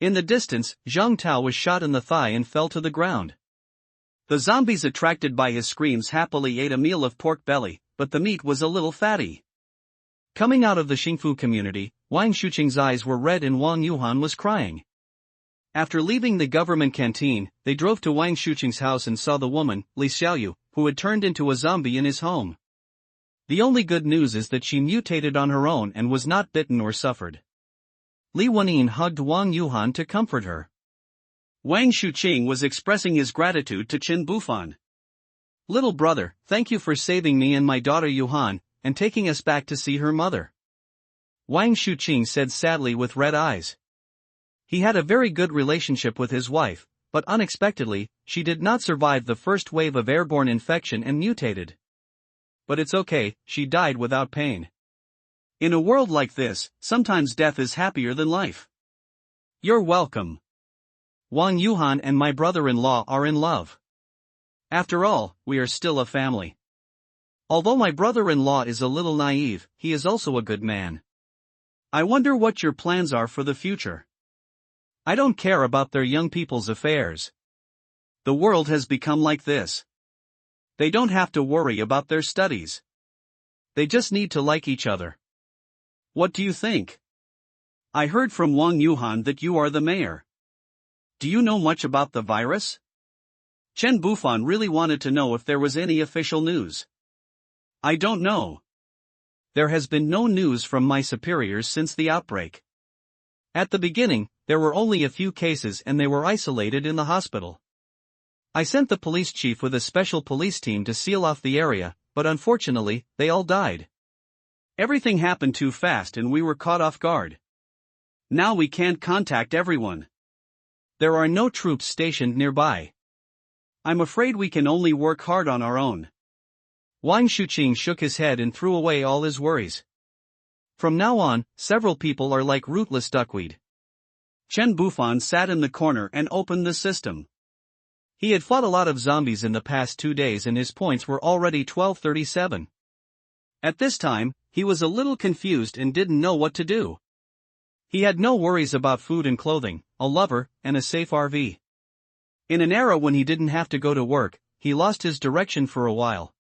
In the distance, Zhang Tao was shot in the thigh and fell to the ground. The zombies attracted by his screams happily ate a meal of pork belly, but the meat was a little fatty. Coming out of the Xingfu community, Wang Shuqing's eyes were red and Wang Yuhan was crying. After leaving the government canteen, they drove to Wang Shuqing's house and saw the woman, Li Xiaoyu, who had turned into a zombie in his home. The only good news is that she mutated on her own and was not bitten or suffered. Li Wenyin hugged Wang Yuhan to comfort her. Wang Shuqing was expressing his gratitude to Chen Bufan. Little brother, thank you for saving me and my daughter Yuhan, and taking us back to see her mother. Wang Shuqing said sadly with red eyes. He had a very good relationship with his wife, but unexpectedly, she did not survive the first wave of airborne infection and mutated. But it's okay, she died without pain. In a world like this, sometimes death is happier than life. You're welcome. Wang Yuhan and my brother-in-law are in love. After all, we are still a family. Although my brother-in-law is a little naive, he is also a good man. I wonder what your plans are for the future. I don't care about their young people's affairs. The world has become like this. They don't have to worry about their studies. They just need to like each other. What do you think? I heard from Wang Yuhan that you are the mayor. Do you know much about the virus? Chen Bufan really wanted to know if there was any official news. I don't know. There has been no news from my superiors since the outbreak. At the beginning, there were only a few cases and they were isolated in the hospital. I sent the police chief with a special police team to seal off the area, but unfortunately, they all died. Everything happened too fast and we were caught off guard. Now we can't contact everyone. There are no troops stationed nearby. I'm afraid we can only work hard on our own. Wang Shuqing shook his head and threw away all his worries. From now on, several people are like rootless duckweed. Chen Bufan sat in the corner and opened the system. He had fought a lot of zombies in the past 2 days and his points were already 1237. At this time, he was a little confused and didn't know what to do. He had no worries about food and clothing, a lover, and a safe RV. In an era when he didn't have to go to work, he lost his direction for a while.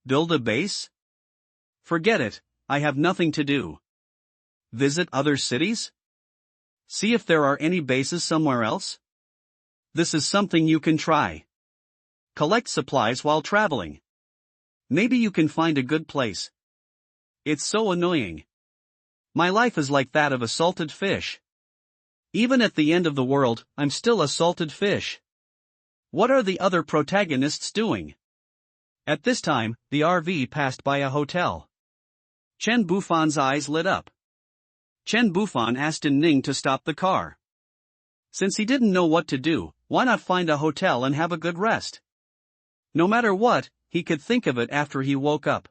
Build a base? Forget it, I have nothing to do. Visit other cities? See if there are any bases somewhere else? This is something you can try. Collect supplies while traveling. Maybe you can find a good place. It's so annoying. My life is like that of a salted fish. Even at the end of the world, I'm still a salted fish. What are the other protagonists doing? At this time, the RV passed by a hotel. Chen Bufan's eyes lit up. Chen Bufan asked Ning to stop the car. Since he didn't know what to do, why not find a hotel and have a good rest? No matter what, he could think of it after he woke up.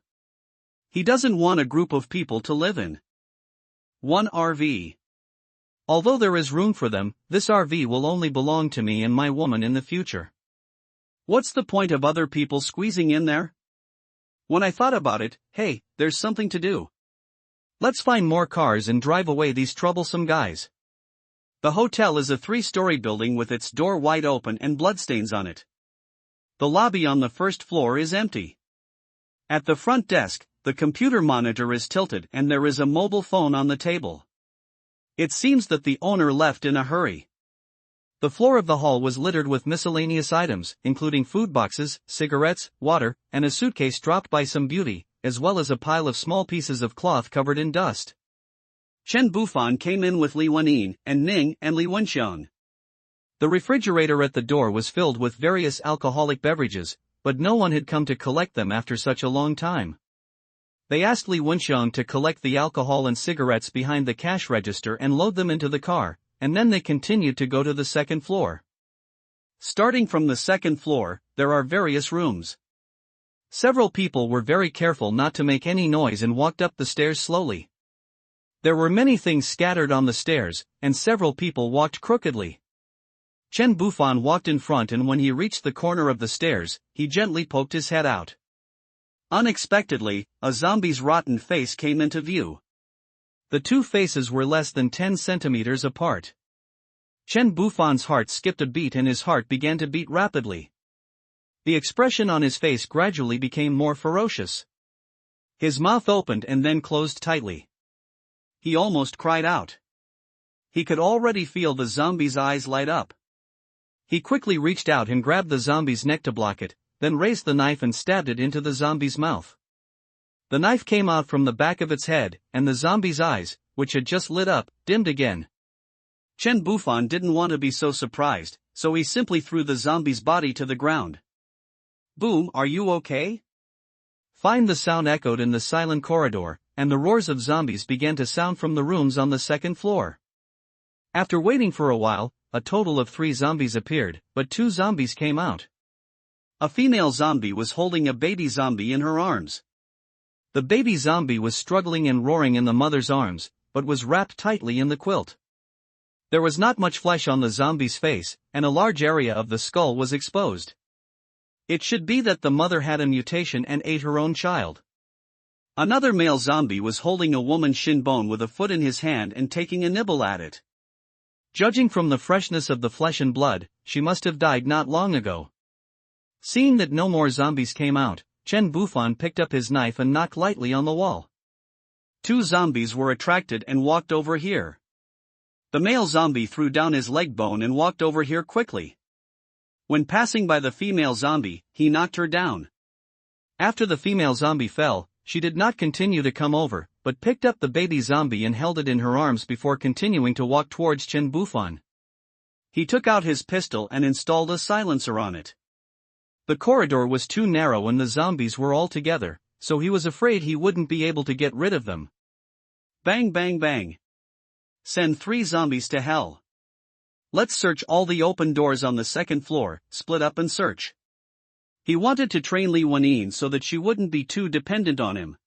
He doesn't want a group of people to live in one RV. Although there is room for them, this RV will only belong to me and my woman in the future. What's the point of other people squeezing in there? When I thought about it, hey, there's something to do. Let's find more cars and drive away these troublesome guys. The hotel is a 3-story building with its door wide open and bloodstains on it. The lobby on the first floor is empty. At the front desk, the computer monitor is tilted and there is a mobile phone on the table. It seems that the owner left in a hurry. The floor of the hall was littered with miscellaneous items, including food boxes, cigarettes, water, and a suitcase dropped by some beauty, as well as a pile of small pieces of cloth covered in dust. Chen Bufan came in with Li Wenyin and Ning and Li Wenxiang. The refrigerator at the door was filled with various alcoholic beverages, but no one had come to collect them after such a long time. They asked Li Wenxiang to collect the alcohol and cigarettes behind the cash register and load them into the car, and then they continued to go to the second floor. Starting from the second floor, there are various rooms. Several people were very careful not to make any noise and walked up the stairs slowly. There were many things scattered on the stairs, and several people walked crookedly. Chen Bufan walked in front and when he reached the corner of the stairs, he gently poked his head out. Unexpectedly, a zombie's rotten face came into view. The two faces were less than 10 centimeters apart. Chen Bufan's heart skipped a beat and his heart began to beat rapidly. The expression on his face gradually became more ferocious. His mouth opened and then closed tightly. He almost cried out. He could already feel the zombie's eyes light up. He quickly reached out and grabbed the zombie's neck to block it, then raised the knife and stabbed it into the zombie's mouth. The knife came out from the back of its head, and the zombie's eyes, which had just lit up, dimmed again. Chen Bufan didn't want to be so surprised, so he simply threw the zombie's body to the ground. Boom, are you okay? Fine, the sound echoed in the silent corridor, and the roars of zombies began to sound from the rooms on the second floor. After waiting for a while, a total of 3 zombies appeared, but 2 zombies came out. A female zombie was holding a baby zombie in her arms. The baby zombie was struggling and roaring in the mother's arms, but was wrapped tightly in the quilt. There was not much flesh on the zombie's face, and a large area of the skull was exposed. It should be that the mother had a mutation and ate her own child. Another male zombie was holding a woman's shin bone with a foot in his hand and taking a nibble at it. Judging from the freshness of the flesh and blood, she must have died not long ago. Seeing that no more zombies came out, Chen Bufan picked up his knife and knocked lightly on the wall. 2 zombies were attracted and walked over here. The male zombie threw down his leg bone and walked over here quickly. When passing by the female zombie, he knocked her down. After the female zombie fell, she did not continue to come over, but picked up the baby zombie and held it in her arms before continuing to walk towards Chen Bufan. He took out his pistol and installed a silencer on it. The corridor was too narrow and the zombies were all together, so he was afraid he wouldn't be able to get rid of them. Bang bang bang. Send 3 zombies to hell. Let's search all the open doors on the 2nd floor, split up and search. He wanted to train Li Wenyin so that she wouldn't be too dependent on him.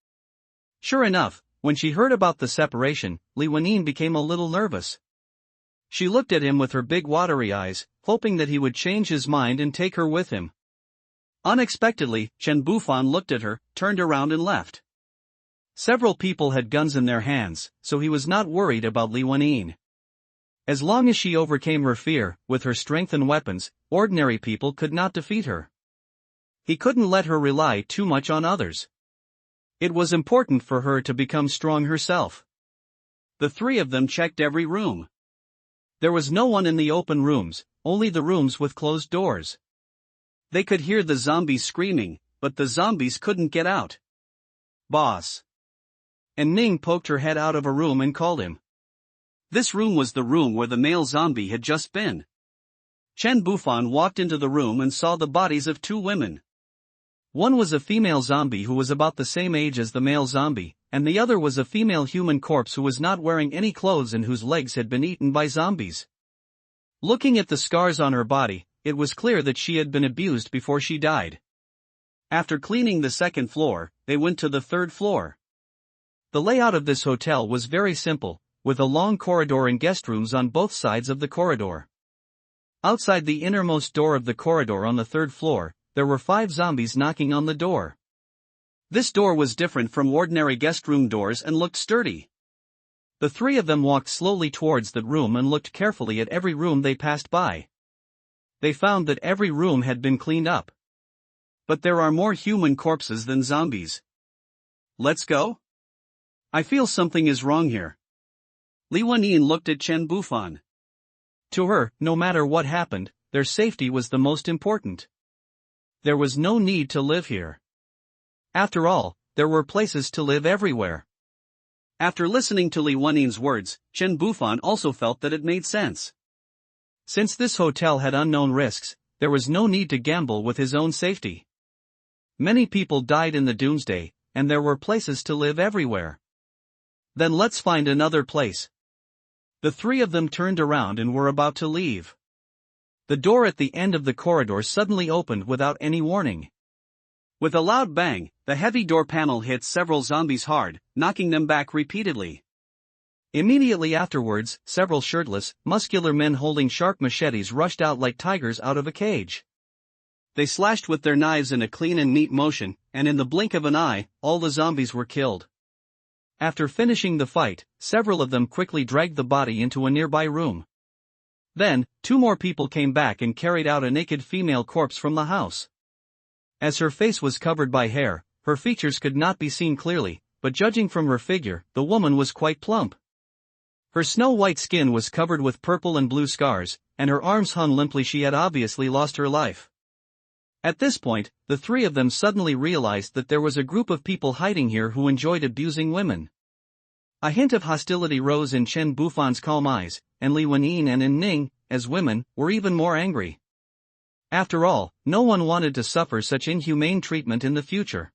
Sure enough, when she heard about the separation, Li Wenyin became a little nervous. She looked at him with her big watery eyes, hoping that he would change his mind and take her with him. Unexpectedly, Chen Bufan looked at her, turned around and left. Several people had guns in their hands, so he was not worried about Li Wenyin. As long as she overcame her fear, with her strength and weapons, ordinary people could not defeat her. He couldn't let her rely too much on others. It was important for her to become strong herself. The 3 of them checked every room. There was no one in the open rooms, only the rooms with closed doors. They could hear the zombies screaming, but the zombies couldn't get out. Boss. And Ning poked her head out of a room and called him. This room was the room where the male zombie had just been. Chen Bufan walked into the room and saw the bodies of 2 women. One was a female zombie who was about the same age as the male zombie, and the other was a female human corpse who was not wearing any clothes and whose legs had been eaten by zombies. Looking at the scars on her body, it was clear that she had been abused before she died. After cleaning the 2nd floor, they went to the 3rd floor. The layout of this hotel was very simple, with a long corridor and guest rooms on both sides of the corridor. Outside the innermost door of the corridor on the 3rd floor, there were 5 zombies knocking on the door. This door was different from ordinary guest room doors and looked sturdy. The 3 of them walked slowly towards that room and looked carefully at every room they passed by. They found that every room had been cleaned up. But there are more human corpses than zombies. Let's go? I feel something is wrong here. Li Wenyin looked at Chen Bufan. To her, no matter what happened, their safety was the most important. There was no need to live here. After all, there were places to live everywhere. After listening to Li Wenyin's words, Chen Bufan also felt that it made sense. Since this hotel had unknown risks, there was no need to gamble with his own safety. Many people died in the doomsday, and there were places to live everywhere. Then let's find another place. The 3 of them turned around and were about to leave. The door at the end of the corridor suddenly opened without any warning. With a loud bang, the heavy door panel hit several zombies hard, knocking them back repeatedly. Immediately afterwards, several shirtless, muscular men holding sharp machetes rushed out like tigers out of a cage. They slashed with their knives in a clean and neat motion, and in the blink of an eye, all the zombies were killed. After finishing the fight, several of them quickly dragged the body into a nearby room. Then, 2 more people came back and carried out a naked female corpse from the house. As her face was covered by hair, her features could not be seen clearly, but judging from her figure, the woman was quite plump. Her snow-white skin was covered with purple and blue scars, and her arms hung limply. She had obviously lost her life. At this point, the 3 of them suddenly realized that there was a group of people hiding here who enjoyed abusing women. A hint of hostility rose in Chen Bufan's calm eyes, and Li Wenyin and in Ning, as women, were even more angry. After all, no one wanted to suffer such inhumane treatment in the future.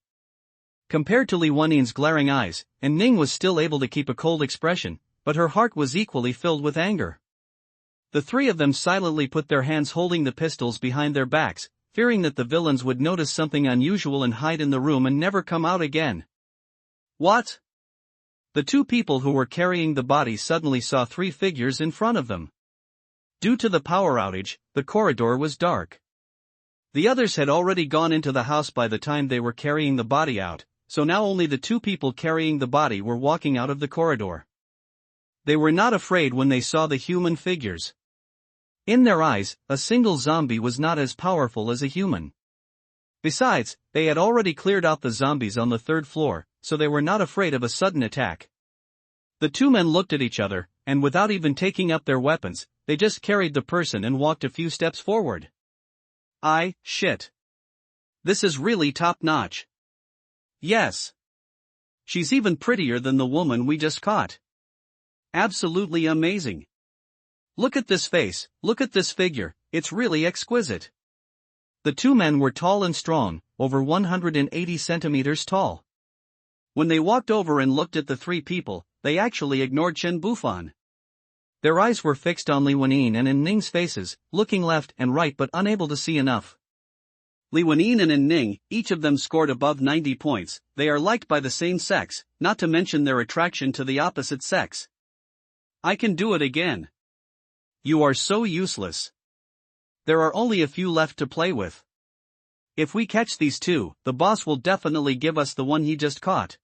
Compared to Li Wenyin's glaring eyes, and Ning was still able to keep a cold expression, but her heart was equally filled with anger. The 3 of them silently put their hands holding the pistols behind their backs, fearing that the villains would notice something unusual and hide in the room and never come out again. What? The 2 people who were carrying the body suddenly saw 3 figures in front of them. Due to the power outage, the corridor was dark. The others had already gone into the house by the time they were carrying the body out, so now only the two people carrying the body were walking out of the corridor. They were not afraid when they saw the human figures. In their eyes, a single zombie was not as powerful as a human. Besides, they had already cleared out the zombies on the third floor, so they were not afraid of a sudden attack. The two men looked at each other, and without even taking up their weapons, they just carried the person and walked a few steps forward. Shit. This is really top-notch. Yes. She's even prettier than the woman we just caught. Absolutely amazing. Look at this face, look at this figure, it's really exquisite. The two men were tall and strong, over 180 centimeters tall. When they walked over and looked at the three people, they actually ignored Chen Bufan. Their eyes were fixed on Li Wenyin and Ning's faces, looking left and right but unable to see enough. Li Wenyin and Ning, each of them scored above 90 points, they are liked by the same sex, not to mention their attraction to the opposite sex. I can do it again. You are so useless. There are only a few left to play with. If we catch these two, the boss will definitely give us the one he just caught.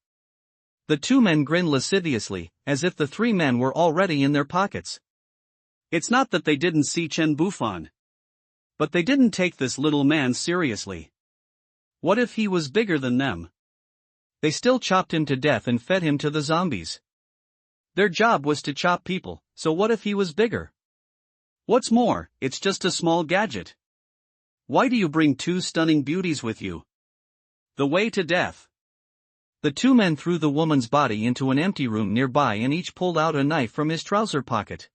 The two men grinned lasciviously, as if the three men were already in their pockets. It's not that they didn't see Chen Bufan. But they didn't take this little man seriously. What if he was bigger than them? They still chopped him to death and fed him to the zombies. Their job was to chop people, so what if he was bigger? What's more, it's just a small gadget. Why do you bring two stunning beauties with you? The way to death. The two men threw the woman's body into an empty room nearby and each pulled out a knife from his trouser pocket.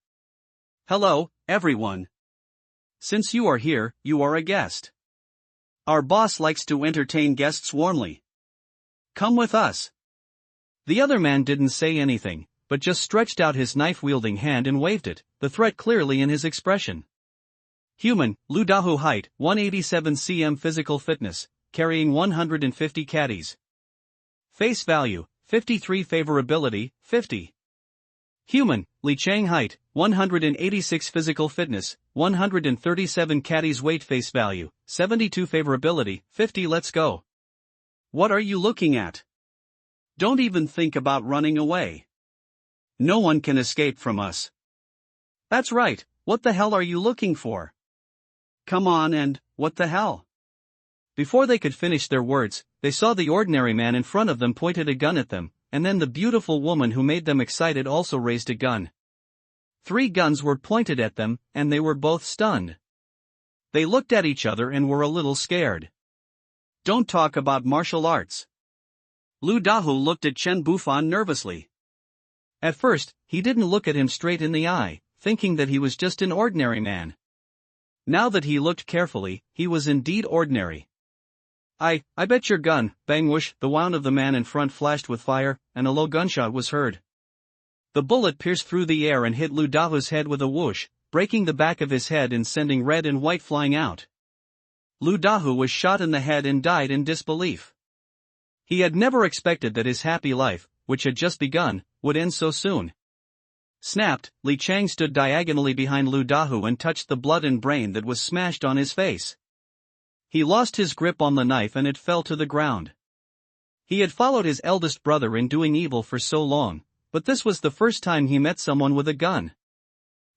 Hello, everyone. Since you are here, you are a guest. Our boss likes to entertain guests warmly. Come with us. The other man didn't say anything, but just stretched out his knife-wielding hand and waved it, the threat clearly in his expression. Human, Lu Dahu height, 187 cm physical fitness, carrying 150 caddies. Face value, 53 favorability, 50. Human, Li Chang height, 186 physical fitness, 137 caddies weight face value, 72 favorability, 50 let's go. What are you looking at? Don't even think about running away. No one can escape from us. That's right, what the hell are you looking for? Come on and, what the hell? Before they could finish their words, they saw the ordinary man in front of them pointed a gun at them, and then the beautiful woman who made them excited also raised a gun. 3 guns were pointed at them, and they were both stunned. They looked at each other and were a little scared. Don't talk about martial arts. Lu Dahu looked at Chen Bufan nervously. At first, he didn't look at him straight in the eye, thinking that he was just an ordinary man. Now that he looked carefully, he was indeed ordinary. I bet your gun, bang whoosh, the wound of the man in front flashed with fire, and a low gunshot was heard. The bullet pierced through the air and hit Lu Dahu's head with a whoosh, breaking the back of his head and sending red and white flying out. Lu Dahu was shot in the head and died in disbelief. He had never expected that his happy life, which had just begun, would end so soon. Snapped, Li Chang stood diagonally behind Lu Dahu and touched the blood and brain that was smashed on his face. He lost his grip on the knife and it fell to the ground. He had followed his eldest brother in doing evil for so long, but this was the first time he met someone with a gun.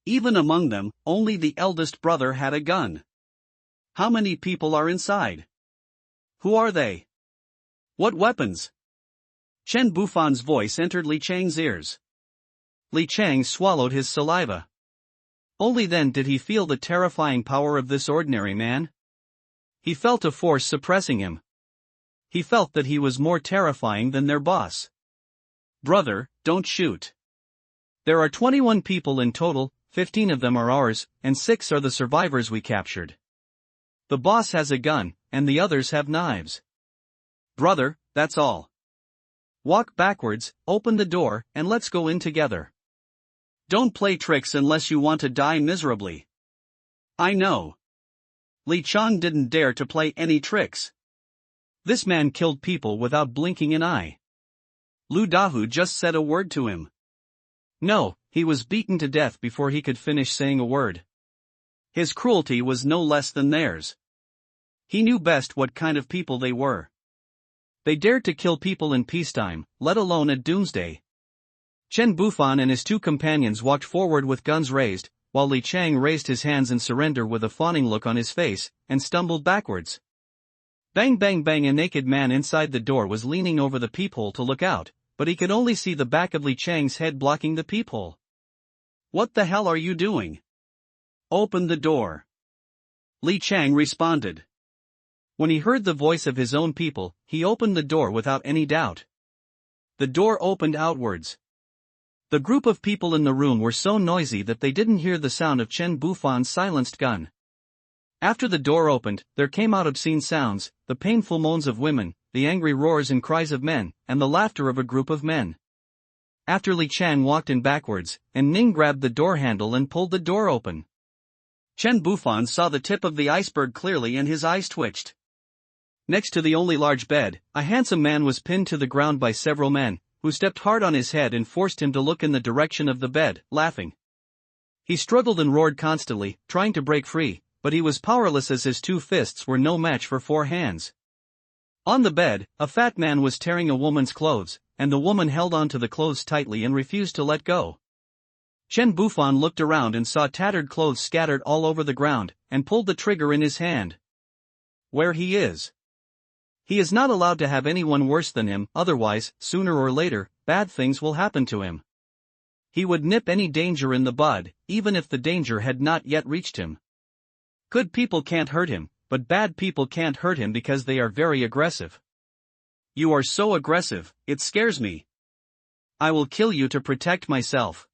Even among them, only the eldest brother had a gun. How many people are inside? Who are they? What weapons? Chen Bufan's voice entered Li Chang's ears. Li Chang swallowed his saliva. Only then did he feel the terrifying power of this ordinary man. He felt a force suppressing him. He felt that he was more terrifying than their boss. Brother, don't shoot. There are 21 people in total, 15 of them are ours, and 6 are the survivors we captured. The boss has a gun, and the others have knives. Brother, that's all. Walk backwards, open the door, and let's go in together. Don't play tricks unless you want to die miserably. I know. Li Chang didn't dare to play any tricks. This man killed people without blinking an eye. Lu Dahu just said a word to him. No, he was beaten to death before he could finish saying a word. His cruelty was no less than theirs. He knew best what kind of people they were. They dared to kill people in peacetime, let alone at doomsday. Chen Bufan and his two companions walked forward with guns raised, while Li Chang raised his hands in surrender with a fawning look on his face, and stumbled backwards. Bang bang bang! A naked man inside the door was leaning over the peephole to look out, but he could only see the back of Li Chang's head blocking the peephole. "What the hell are you doing? Open the door!" Li Chang responded. When he heard the voice of his own people, he opened the door without any doubt. The door opened outwards. The group of people in the room were so noisy that they didn't hear the sound of Chen Bufan's silenced gun. After the door opened, there came out obscene sounds, the painful moans of women, the angry roars and cries of men, and the laughter of a group of men. After Li Chang walked in backwards, and Ning grabbed the door handle and pulled the door open. Chen Bufan saw the tip of the iceberg clearly and his eyes twitched. Next to the only large bed, a handsome man was pinned to the ground by several men, who stepped hard on his head and forced him to look in the direction of the bed, laughing. He struggled and roared constantly, trying to break free, but he was powerless as his two fists were no match for four hands. On the bed, a fat man was tearing a woman's clothes, and the woman held on to the clothes tightly and refused to let go. Chen Bufan looked around and saw tattered clothes scattered all over the ground, and pulled the trigger in his hand. Where he is. He is not allowed to have anyone worse than him, otherwise, sooner or later, bad things will happen to him. He would nip any danger in the bud, even if the danger had not yet reached him. Good people can't hurt him, but bad people can't hurt him because they are very aggressive. You are so aggressive, it scares me. I will kill you to protect myself.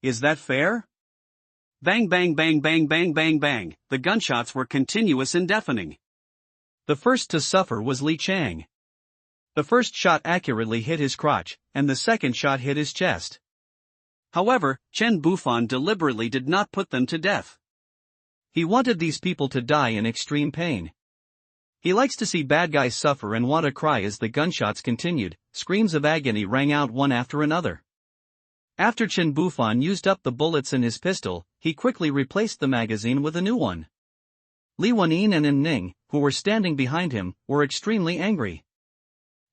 Is that fair? Bang bang bang bang bang bang bang, the gunshots were continuous and deafening. The first to suffer was Li Chang. The first shot accurately hit his crotch, and the second shot hit his chest. However, Chen Bufan deliberately did not put them to death. He wanted these people to die in extreme pain. He likes to see bad guys suffer and want to cry as the gunshots continued. Screams of agony rang out one after another. After Chen Bufan used up the bullets in his pistol, he quickly replaced the magazine with a new one. Li Wenyin and Ning, who were standing behind him, were extremely angry.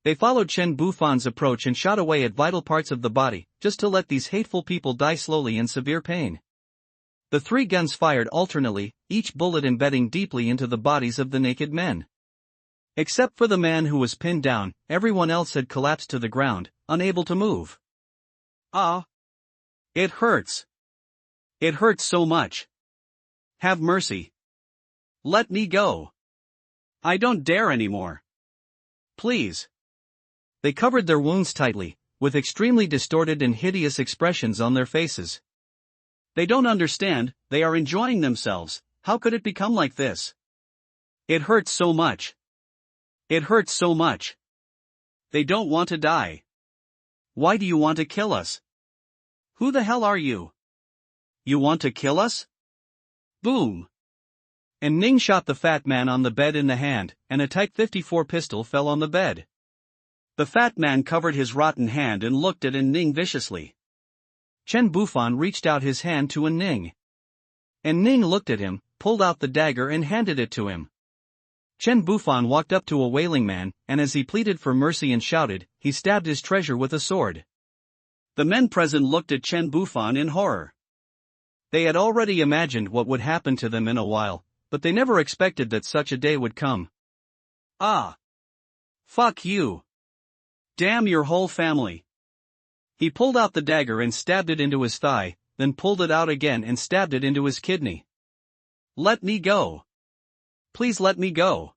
They followed Chen Bufan's approach and shot away at vital parts of the body, just to let these hateful people die slowly in severe pain. The three guns fired alternately, each bullet embedding deeply into the bodies of the naked men. Except for the man who was pinned down, everyone else had collapsed to the ground, unable to move. Ah! It hurts. It hurts so much. Have mercy. Let me go. I don't dare anymore. Please. They covered their wounds tightly, with extremely distorted and hideous expressions on their faces. They don't understand, they are enjoying themselves. How could it become like this? It hurts so much. It hurts so much. They don't want to die. Why do you want to kill us? Who the hell are you? You want to kill us? Boom. And Ning shot the fat man on the bed in the hand, and a Type 54 pistol fell on the bed. The fat man covered his rotten hand and looked at Ning viciously. Chen Bufan reached out his hand to Ning. Ning looked at him, pulled out the dagger and handed it to him. Chen Bufan walked up to a wailing man, and as he pleaded for mercy and shouted, he stabbed his treasure with a sword. The men present looked at Chen Bufan in horror. They had already imagined what would happen to them in a while, but they never expected that such a day would come. Ah! Fuck you! Damn your whole family! He pulled out the dagger and stabbed it into his thigh, then pulled it out again and stabbed it into his kidney. Let me go! Please let me go!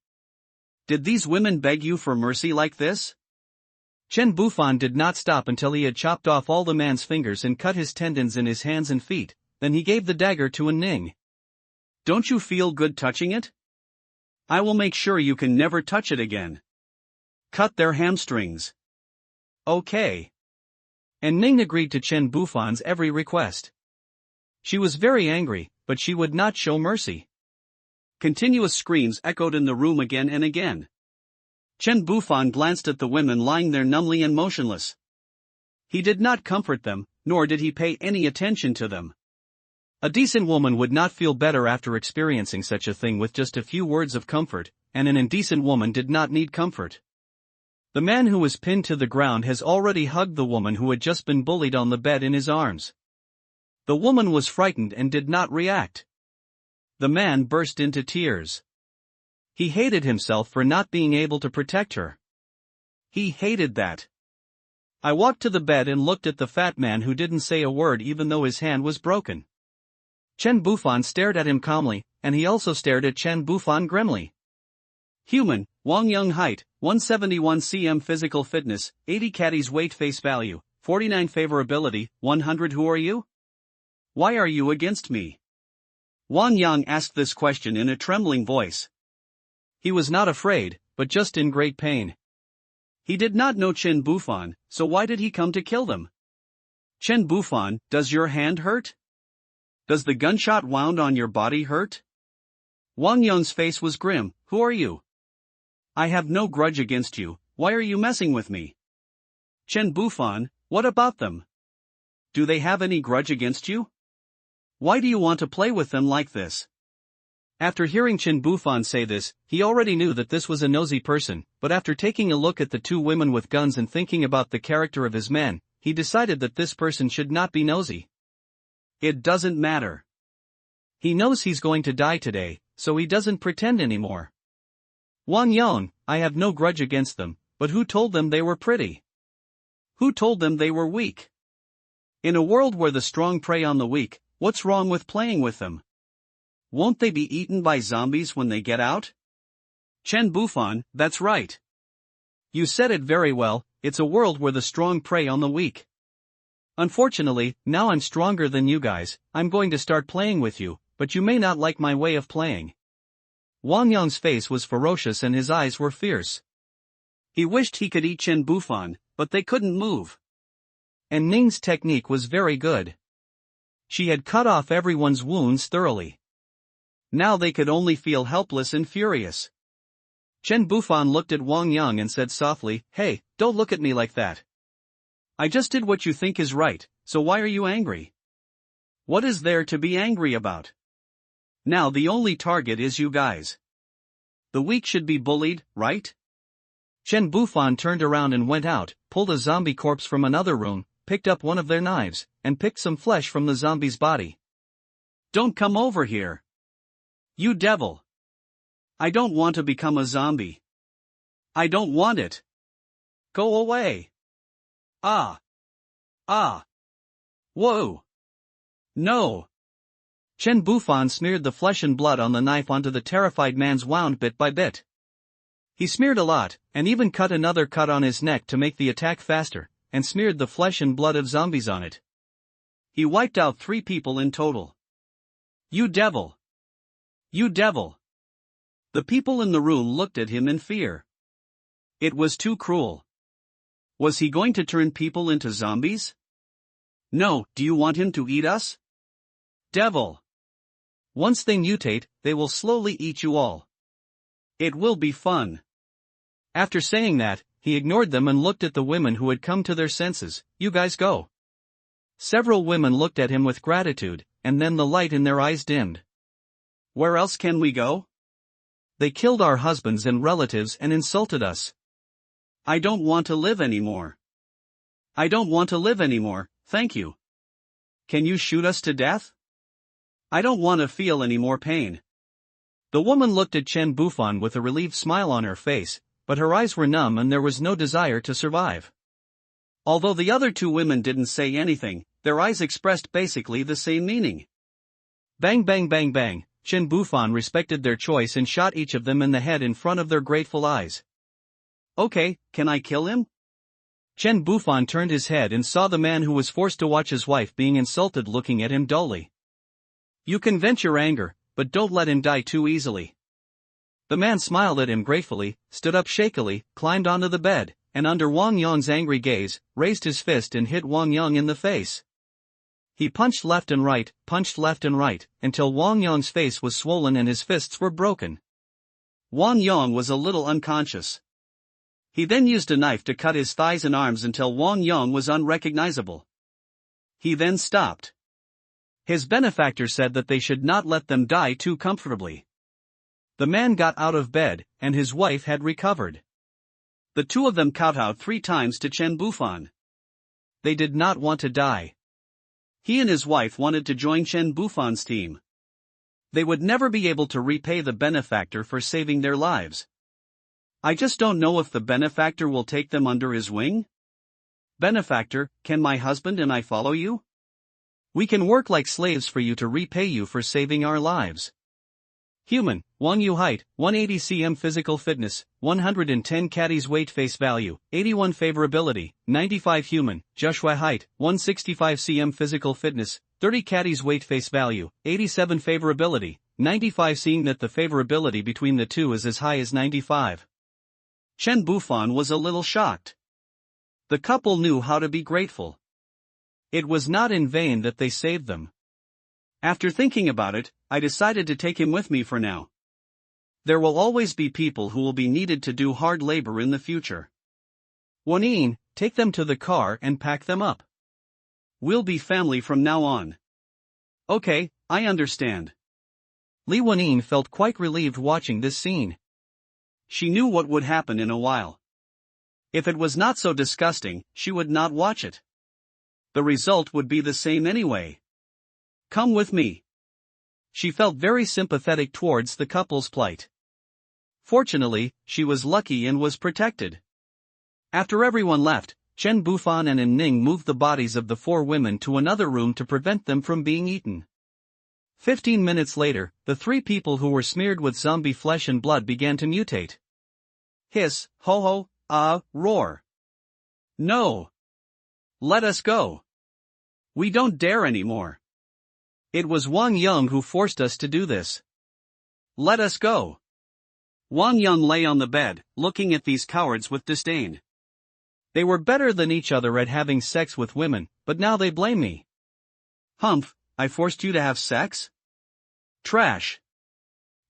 Did these women beg you for mercy like this? Chen Bufan did not stop until he had chopped off all the man's fingers and cut his tendons in his hands and feet, then he gave the dagger to Ning. Don't you feel good touching it? I will make sure you can never touch it again. Cut their hamstrings. Okay. Ning agreed to Chen Bufan's every request. She was very angry, but she would not show mercy. Continuous screams echoed in the room again and again. Chen Bufan glanced at the women lying there numbly and motionless. He did not comfort them, nor did he pay any attention to them. A decent woman would not feel better after experiencing such a thing with just a few words of comfort, and an indecent woman did not need comfort. The man who was pinned to the ground has already hugged the woman who had just been bullied on the bed in his arms. The woman was frightened and did not react. The man burst into tears. He hated himself for not being able to protect her. He hated that. I walked to the bed and looked at the fat man who didn't say a word even though his hand was broken. Chen Bufan stared at him calmly, and he also stared at Chen Bufan grimly. Human, Wang Young height, 171 cm physical fitness, 80 caddies weight face value, 49 favorability, 100 who are you? Why are you against me? Wang Yang asked this question in a trembling voice. He was not afraid, but just in great pain. He did not know Chen Bufan, so why did he come to kill them? Chen Bufan, does your hand hurt? Does the gunshot wound on your body hurt? Wang Yang's face was grim. Who are you? I have no grudge against you, why are you messing with me? Chen Bufan, what about them? Do they have any grudge against you? Why do you want to play with them like this? After hearing Chen Bufan say this, he already knew that this was a nosy person, but after taking a look at the two women with guns and thinking about the character of his men, he decided that this person should not be nosy. It doesn't matter. He knows he's going to die today, so he doesn't pretend anymore. Wang Yang, I have no grudge against them, but who told them they were pretty? Who told them they were weak? In a world where the strong prey on the weak, what's wrong with playing with them? Won't they be eaten by zombies when they get out? Chen Bufan, that's right. You said it very well, it's a world where the strong prey on the weak. Unfortunately, now I'm stronger than you guys, I'm going to start playing with you, but you may not like my way of playing. Wang Yang's face was ferocious and his eyes were fierce. He wished he could eat Chen Bufan, but they couldn't move. And Ning's technique was very good. She had cut off everyone's wounds thoroughly. Now they could only feel helpless and furious. Chen Bufan looked at Wang Yang and said softly, "Hey, don't look at me like that. I just did what you think is right, so why are you angry? What is there to be angry about? Now the only target is you guys. The weak should be bullied, right?" Chen Bufan turned around and went out, pulled a zombie corpse from another room, picked up one of their knives, and picked some flesh from the zombie's body. "Don't come over here. You devil. I don't want to become a zombie. I don't want it. Go away. Ah. Ah. Whoa. No." Chen Bufan smeared the flesh and blood on the knife onto the terrified man's wound bit by bit. He smeared a lot, and even cut another cut on his neck to make the attack faster, and smeared the flesh and blood of zombies on it. He wiped out 3 people in total. "You devil. You devil." The people in the room looked at him in fear. It was too cruel. Was he going to turn people into zombies? No, do you want him to eat us? Devil. Once they mutate, they will slowly eat you all. It will be fun. After saying that, he ignored them and looked at the women who had come to their senses. "You guys go." Several women looked at him with gratitude, and then the light in their eyes dimmed. "Where else can we go? They killed our husbands and relatives and insulted us. I don't want to live anymore. I don't want to live anymore, thank you. Can you shoot us to death? I don't want to feel any more pain." The woman looked at Chen Bufan with a relieved smile on her face, but her eyes were numb and there was no desire to survive. Although the other 2 women didn't say anything, their eyes expressed basically the same meaning. Bang bang bang bang, Chen Bufan respected their choice and shot each of them in the head in front of their grateful eyes. "Okay, can I kill him?" Chen Bufan turned his head and saw the man who was forced to watch his wife being insulted looking at him dully. "You can vent your anger, but don't let him die too easily." The man smiled at him gratefully, stood up shakily, climbed onto the bed, and under Wang Yang's angry gaze, raised his fist and hit Wang Yang in the face. He punched left and right, until Wang Yang's face was swollen and his fists were broken. Wang Yang was a little unconscious. He then used a knife to cut his thighs and arms until Wang Yang was unrecognizable. He then stopped. His benefactor said that they should not let them die too comfortably. The man got out of bed, and his wife had recovered. The two of them kowtowed 3 times to Chen Bufan. They did not want to die. He and his wife wanted to join Chen Bufan's team. They would never be able to repay the benefactor for saving their lives. I just don't know if the benefactor will take them under his wing. Benefactor, can my husband and I follow you? We can work like slaves for you to repay you for saving our lives. Human, Wang Yu height, 180 cm physical fitness, 110 caddies weight face value, 81 favorability, 95 human, Joshua height, 165 cm physical fitness, 30 caddies weight face value, 87 favorability, 95 seeing that the favorability between the two is as high as 95. Chen Bufan was a little shocked. The couple knew how to be grateful. It was not in vain that they saved them. After thinking about it, I decided to take him with me for now. There will always be people who will be needed to do hard labor in the future. Wanin, take them to the car and pack them up. We'll be family from now on. Okay, I understand. Li Wanin felt quite relieved watching this scene. She knew what would happen in a while. If it was not so disgusting, she would not watch it. The result would be the same anyway. Come with me. She felt very sympathetic towards the couple's plight. Fortunately, she was lucky and was protected. After everyone left, Chen Bufan and Ning moved the bodies of the 4 women to another room to prevent them from being eaten. 15 minutes later, the 3 people who were smeared with zombie flesh and blood began to mutate. Hiss, ho ho, ah, roar. No. Let us go. We don't dare anymore. It was Wang Yang who forced us to do this. Let us go. Wang Yang lay on the bed, looking at these cowards with disdain. They were better than each other at having sex with women, but now they blame me. Humph, I forced you to have sex? Trash.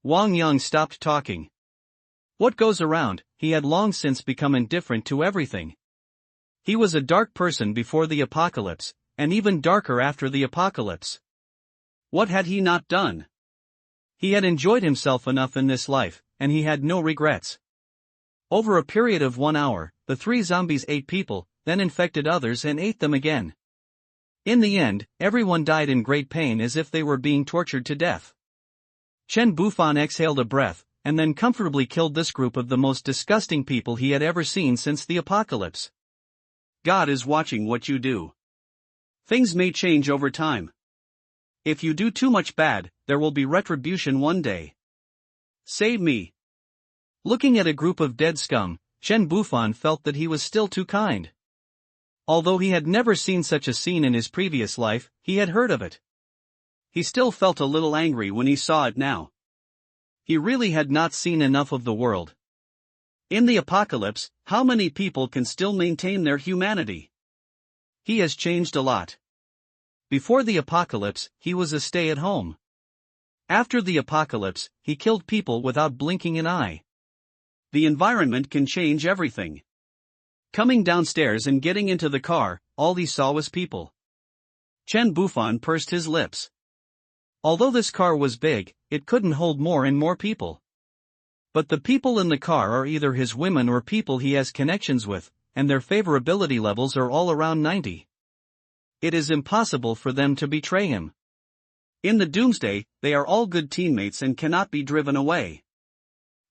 Wang Yang stopped talking. What goes around, he had long since become indifferent to everything. He was a dark person before the apocalypse, and even darker after the apocalypse. What had he not done? He had enjoyed himself enough in this life, and he had no regrets. Over a period of 1 hour, the 3 zombies ate people, then infected others and ate them again. In the end, everyone died in great pain as if they were being tortured to death. Chen Bufan exhaled a breath, and then comfortably killed this group of the most disgusting people he had ever seen since the apocalypse. God is watching what you do. Things may change over time. If you do too much bad, there will be retribution one day. Save me. Looking at a group of dead scum, Chen Bufan felt that he was still too kind. Although he had never seen such a scene in his previous life, he had heard of it. He still felt a little angry when he saw it now. He really had not seen enough of the world. In the apocalypse, how many people can still maintain their humanity? He has changed a lot. Before the apocalypse, he was a stay-at-home. After the apocalypse, he killed people without blinking an eye. The environment can change everything. Coming downstairs and getting into the car, all he saw was people. Chen Bufan pursed his lips. Although this car was big, it couldn't hold more and more people. But the people in the car are either his women or people he has connections with, and their favorability levels are all around 90. It is impossible for them to betray him. In the doomsday, they are all good teammates and cannot be driven away.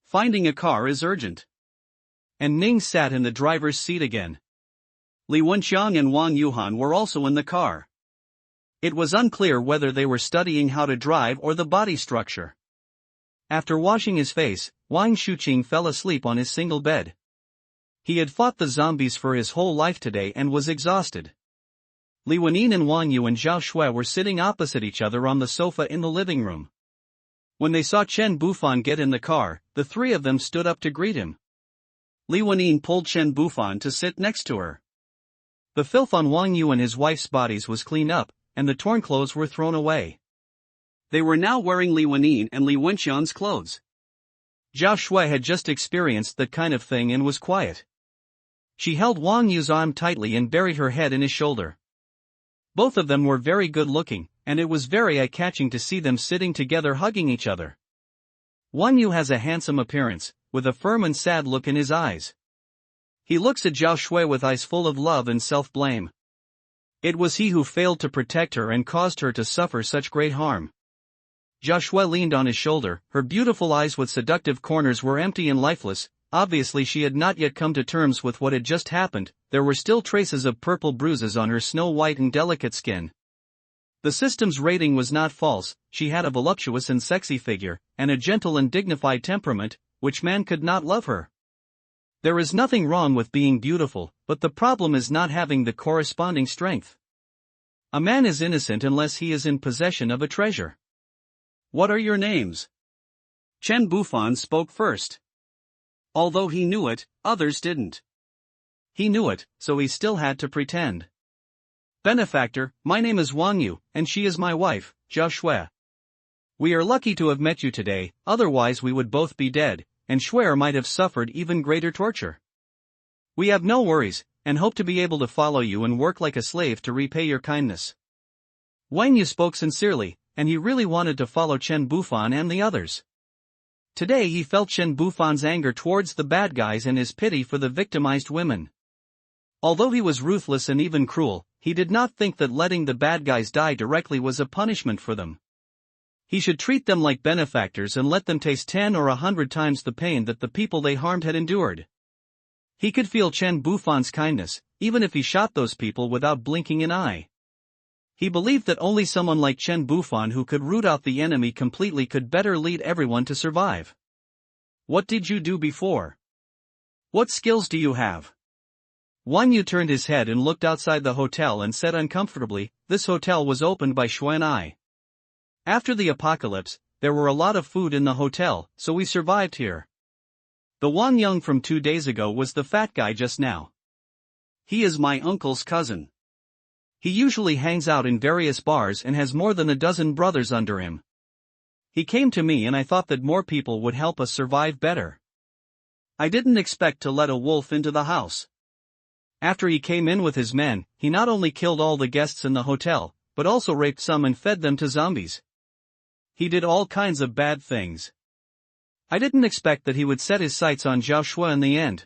Finding a car is urgent. And Ning sat in the driver's seat again. Li Wenxiang and Wang Yuhan were also in the car. It was unclear whether they were studying how to drive or the body structure. After washing his face, Wang Shuqing fell asleep on his single bed. He had fought the zombies for his whole life today and was exhausted. Li Wenin and Wang Yu and Zhao Shui were sitting opposite each other on the sofa in the living room. When they saw Chen Bufan get in the car, the 3 of them stood up to greet him. Li Wenin pulled Chen Bufan to sit next to her. The filth on Wang Yu and his wife's bodies was cleaned up, and the torn clothes were thrown away. They were now wearing Li Wenin and Li Wenxiang's clothes. Zhao Shui had just experienced that kind of thing and was quiet. She held Wang Yu's arm tightly and buried her head in his shoulder. Both of them were very good looking, and it was very eye-catching to see them sitting together hugging each other. Wang Yu has a handsome appearance, with a firm and sad look in his eyes. He looks at Zhao Shui with eyes full of love and self-blame. It was he who failed to protect her and caused her to suffer such great harm. Zhao Shui leaned on his shoulder, her beautiful eyes with seductive corners were empty and lifeless. Obviously she had not yet come to terms with what had just happened. There were still traces of purple bruises on her snow-white and delicate skin. The system's rating was not false, she had a voluptuous and sexy figure, and a gentle and dignified temperament, which man could not love her. There is nothing wrong with being beautiful, but the problem is not having the corresponding strength. A man is innocent unless he is in possession of a treasure. What are your names? Chen Bufan spoke first. Although he knew it, others didn't. He knew it, so he still had to pretend. Benefactor, my name is Wang Yu, and she is my wife, Zhao Shui. We are lucky to have met you today, otherwise we would both be dead, and Shui might have suffered even greater torture. We have no worries, and hope to be able to follow you and work like a slave to repay your kindness. Wang Yu spoke sincerely, and he really wanted to follow Chen Bufan and the others. Today he felt Chen Bufan's anger towards the bad guys and his pity for the victimized women. Although he was ruthless and even cruel, he did not think that letting the bad guys die directly was a punishment for them. He should treat them like benefactors and let them taste 10 or 100 times the pain that the people they harmed had endured. He could feel Chen Bufan's kindness, even if he shot those people without blinking an eye. He believed that only someone like Chen Bufan who could root out the enemy completely could better lead everyone to survive. What did you do before? What skills do you have? Wang Yu turned his head and looked outside the hotel and said uncomfortably, this hotel was opened by Shui and I. After the apocalypse, there were a lot of food in the hotel, so we survived here. The Wang Yung from 2 days ago was the fat guy just now. He is my uncle's cousin. He usually hangs out in various bars and has more than a dozen brothers under him. He came to me and I thought that more people would help us survive better. I didn't expect to let a wolf into the house. After he came in with his men, he not only killed all the guests in the hotel, but also raped some and fed them to zombies. He did all kinds of bad things. I didn't expect that he would set his sights on Zhao Shui in the end.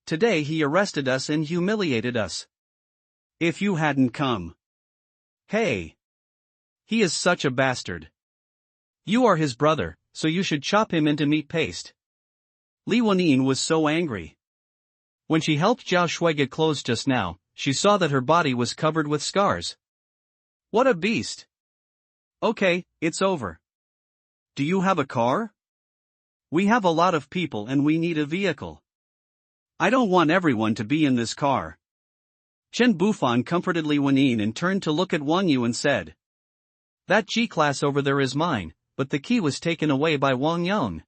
Today he arrested us and humiliated us. If you hadn't come. Hey! He is such a bastard. You are his brother, so you should chop him into meat paste. Li Wenyin was so angry. When she helped Zhao Shui get clothes just now, she saw that her body was covered with scars. What a beast! Okay, it's over. Do you have a car? We have a lot of people and we need a vehicle. I don't want everyone to be in this car. Chen Bufan comforted Li Wenyin and turned to look at Wang Yu and said. That G-class over there is mine, but the key was taken away by Wang Yung.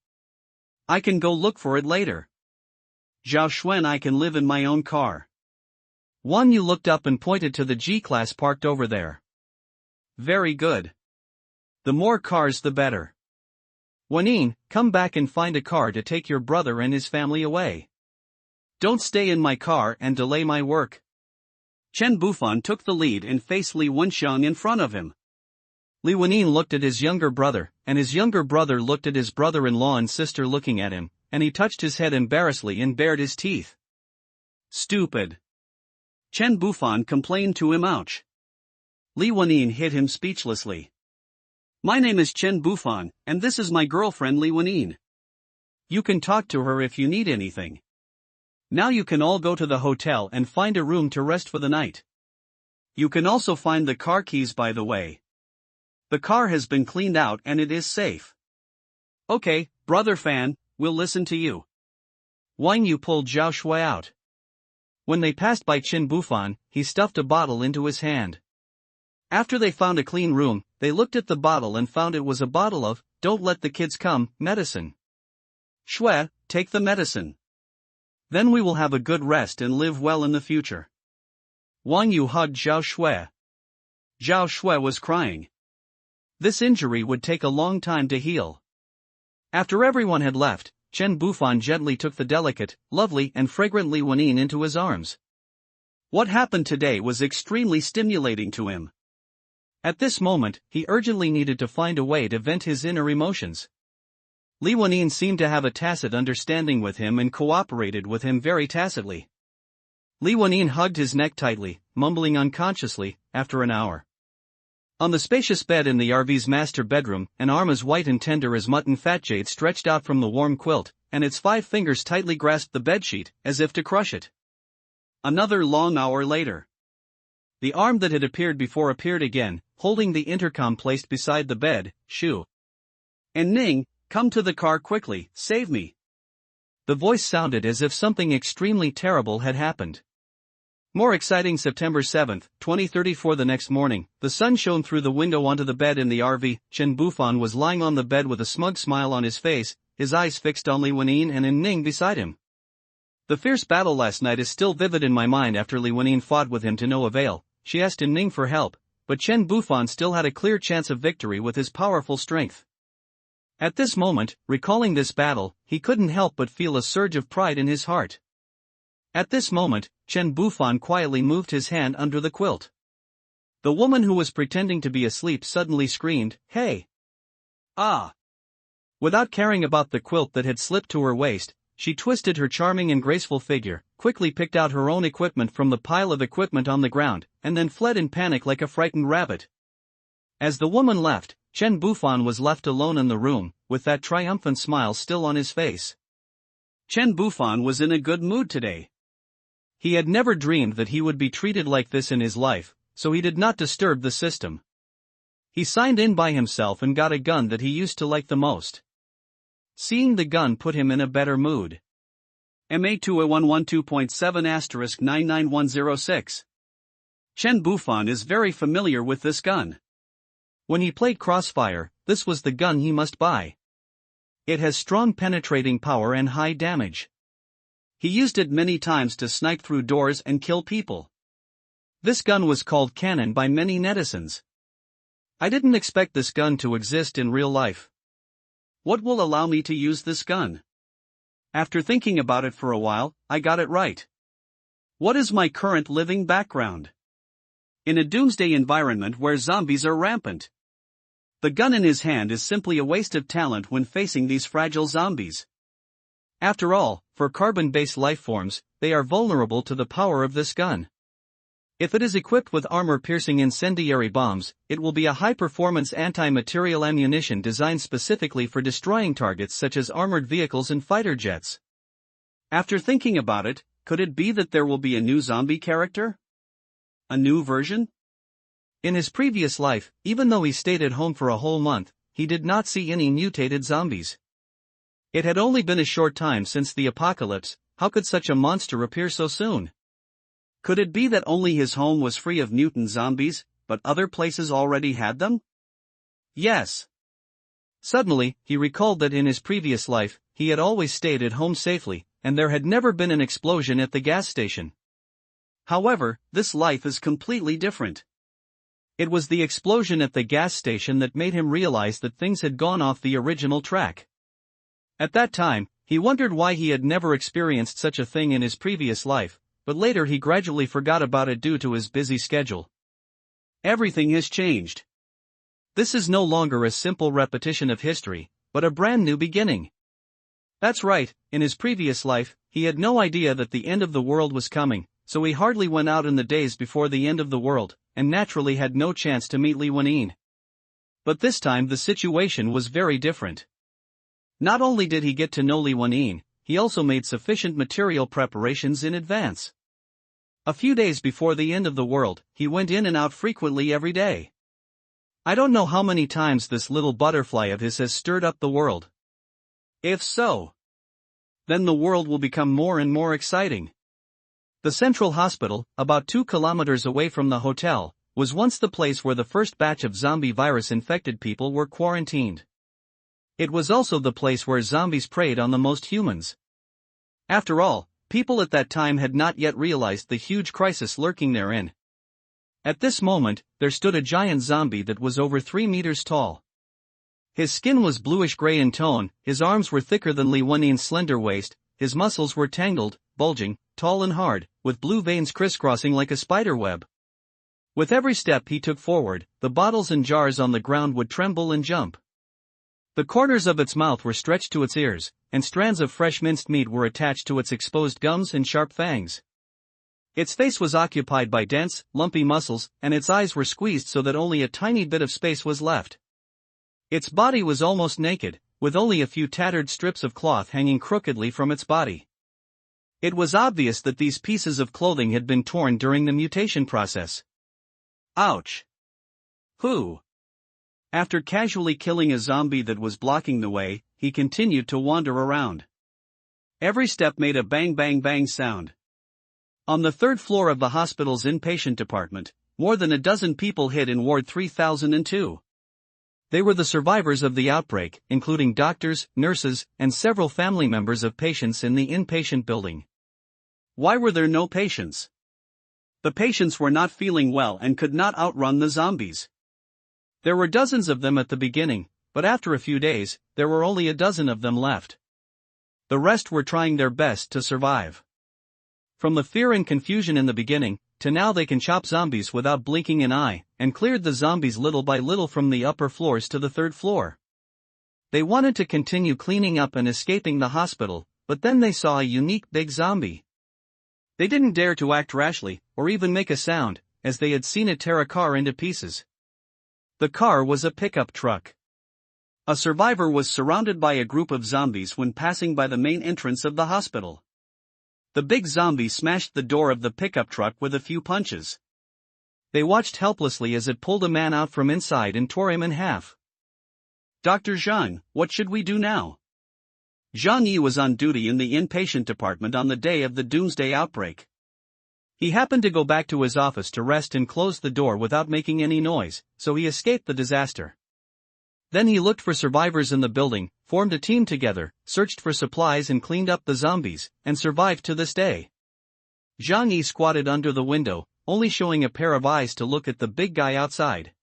I can go look for it later. Zhao Shui and I can live in my own car. Wang Yu looked up and pointed to the G-class parked over there. Very good. The more cars the better. Wenyin, come back and find a car to take your brother and his family away. Don't stay in my car and delay my work. Chen Bufan took the lead and faced Li Wenxiang in front of him. Li Wenyin looked at his younger brother, and his younger brother looked at his brother-in-law and sister looking at him, and he touched his head embarrassedly and bared his teeth. Stupid. Chen Bufan complained to him. Ouch. Li Wenyin hit him speechlessly. My name is Chen Bufan, and this is my girlfriend Li Wenyin. You can talk to her if you need anything. Now you can all go to the hotel and find a room to rest for the night. You can also find the car keys, by the way. The car has been cleaned out and it is safe. Okay, brother Fan, we'll listen to you. Wang Yu pulled Zhao Shui out. When they passed by Chen Bufan, he stuffed a bottle into his hand. After they found a clean room, they looked at the bottle and found it was a bottle of, don't let the kids come, medicine. Shui, take the medicine. Then we will have a good rest and live well in the future. Wang Yu hugged Zhao Shui. Zhao Shui was crying. This injury would take a long time to heal. After everyone had left, Chen Bufan gently took the delicate, lovely and fragrant Li Wenyin into his arms. What happened today was extremely stimulating to him. At this moment, he urgently needed to find a way to vent his inner emotions. Li Wenyin seemed to have a tacit understanding with him and cooperated with him very tacitly. Li Wenyin hugged his neck tightly, mumbling unconsciously, after an hour. On the spacious bed in the RV's master bedroom, an arm as white and tender as mutton fat jade stretched out from the warm quilt, and its 5 fingers tightly grasped the bedsheet, as if to crush it. Another long hour later. The arm that had appeared before appeared again, holding the intercom placed beside the bed. Shu and Ning, come to the car quickly, save me. The voice sounded as if something extremely terrible had happened. More exciting. September 7, 2034. The next morning, the sun shone through the window onto the bed in the RV. Chen Bufan was lying on the bed with a smug smile on his face, his eyes fixed on Li Wenyin and Ning beside him. The fierce battle last night is still vivid in my mind. After Li Wenyin fought with him to no avail, she asked Ning for help, but Chen Bufan still had a clear chance of victory with his powerful strength. At this moment, recalling this battle, he couldn't help but feel a surge of pride in his heart. At this moment, Chen Bufan quietly moved his hand under the quilt. The woman who was pretending to be asleep suddenly screamed, "Hey! Ah!" Without caring about the quilt that had slipped to her waist, she twisted her charming and graceful figure, quickly picked out her own equipment from the pile of equipment on the ground, and then fled in panic like a frightened rabbit. As the woman left, Chen Bufan was left alone in the room, with that triumphant smile still on his face. Chen Bufan was in a good mood today. He had never dreamed that he would be treated like this in his life, so he did not disturb the system. He signed in by himself and got a gun that he used to like the most. Seeing the gun put him in a better mood. MA2A112.7*99106. Chen Bufan is very familiar with this gun. When he played Crossfire, this was the gun he must buy. It has strong penetrating power and high damage. He used it many times to snipe through doors and kill people. This gun was called Cannon by many netizens. I didn't expect this gun to exist in real life. What will allow me to use this gun? After thinking about it for a while, I got it right. What is my current living background? In a doomsday environment where zombies are rampant. The gun in his hand is simply a waste of talent when facing these fragile zombies. After all, for carbon-based life forms, they are vulnerable to the power of this gun. If it is equipped with armor-piercing incendiary bombs, it will be a high-performance anti-material ammunition designed specifically for destroying targets such as armored vehicles and fighter jets. After thinking about it, could it be that there will be a new zombie character? A new version? In his previous life, even though he stayed at home for a whole month, he did not see any mutated zombies. It had only been a short time since the apocalypse. How could such a monster appear so soon? Could it be that only his home was free of mutant zombies, but other places already had them? Yes. Suddenly, he recalled that in his previous life, he had always stayed at home safely, and there had never been an explosion at the gas station. However, this life is completely different. It was the explosion at the gas station that made him realize that things had gone off the original track. At that time, he wondered why he had never experienced such a thing in his previous life, but later he gradually forgot about it due to his busy schedule. Everything has changed. This is no longer a simple repetition of history, but a brand new beginning. That's right, in his previous life, he had no idea that the end of the world was coming, so he hardly went out in the days before the end of the world, and naturally had no chance to meet Li Wenyin. But this time the situation was very different. Not only did he get to know Li Wenyin, he also made sufficient material preparations in advance. A few days before the end of the world, he went in and out frequently every day. I don't know how many times this little butterfly of his has stirred up the world. If so, then the world will become more and more exciting. The central hospital, about 2 kilometers away from the hotel, was once the place where the first batch of zombie virus-infected people were quarantined. It was also the place where zombies preyed on the most humans. After all, people at that time had not yet realized the huge crisis lurking therein. At this moment, there stood a giant zombie that was over 3 meters tall. His skin was bluish-gray in tone, his arms were thicker than Li Wenyin's slender waist, his muscles were tangled, bulging, tall and hard, with blue veins crisscrossing like a spider web. With every step he took forward, the bottles and jars on the ground would tremble and jump. The corners of its mouth were stretched to its ears, and strands of fresh minced meat were attached to its exposed gums and sharp fangs. Its face was occupied by dense, lumpy muscles, and its eyes were squeezed so that only a tiny bit of space was left. Its body was almost naked, with only a few tattered strips of cloth hanging crookedly from its body. It was obvious that these pieces of clothing had been torn during the mutation process. Ouch! Who? After casually killing a zombie that was blocking the way, he continued to wander around. Every step made a bang bang bang sound. On the third floor of the hospital's inpatient department, more than a dozen people hid in Ward 3002. They were the survivors of the outbreak, including doctors, nurses, and several family members of patients in the inpatient building. Why were there no patients? The patients were not feeling well and could not outrun the zombies. There were dozens of them at the beginning, but after a few days, there were only a dozen of them left. The rest were trying their best to survive. From the fear and confusion in the beginning, to now they can chop zombies without blinking an eye, and cleared the zombies little by little from the upper floors to the third floor. They wanted to continue cleaning up and escaping the hospital, but then they saw a unique big zombie. They didn't dare to act rashly, or even make a sound, as they had seen it tear a car into pieces. The car was a pickup truck. A survivor was surrounded by a group of zombies when passing by the main entrance of the hospital. The big zombie smashed the door of the pickup truck with a few punches. They watched helplessly as it pulled a man out from inside and tore him in half. Dr. Zhang, what should we do now? Zhang Yi was on duty in the inpatient department on the day of the doomsday outbreak. He happened to go back to his office to rest and close the door without making any noise, so he escaped the disaster. Then he looked for survivors in the building, formed a team together, searched for supplies and cleaned up the zombies, and survived to this day. Zhang Yi squatted under the window, only showing a pair of eyes to look at the big guy outside.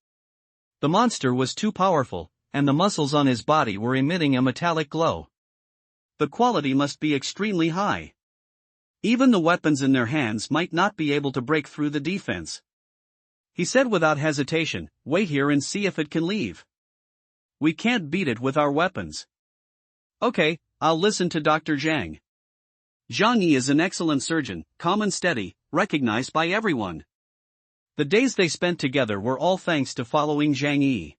The monster was too powerful, and the muscles on his body were emitting a metallic glow. The quality must be extremely high. Even the weapons in their hands might not be able to break through the defense. He said without hesitation, "Wait here and see if it can leave. We can't beat it with our weapons." "Okay, I'll listen to Dr. Zhang." Zhang Yi is an excellent surgeon, calm and steady, recognized by everyone. The days they spent together were all thanks to following Zhang Yi.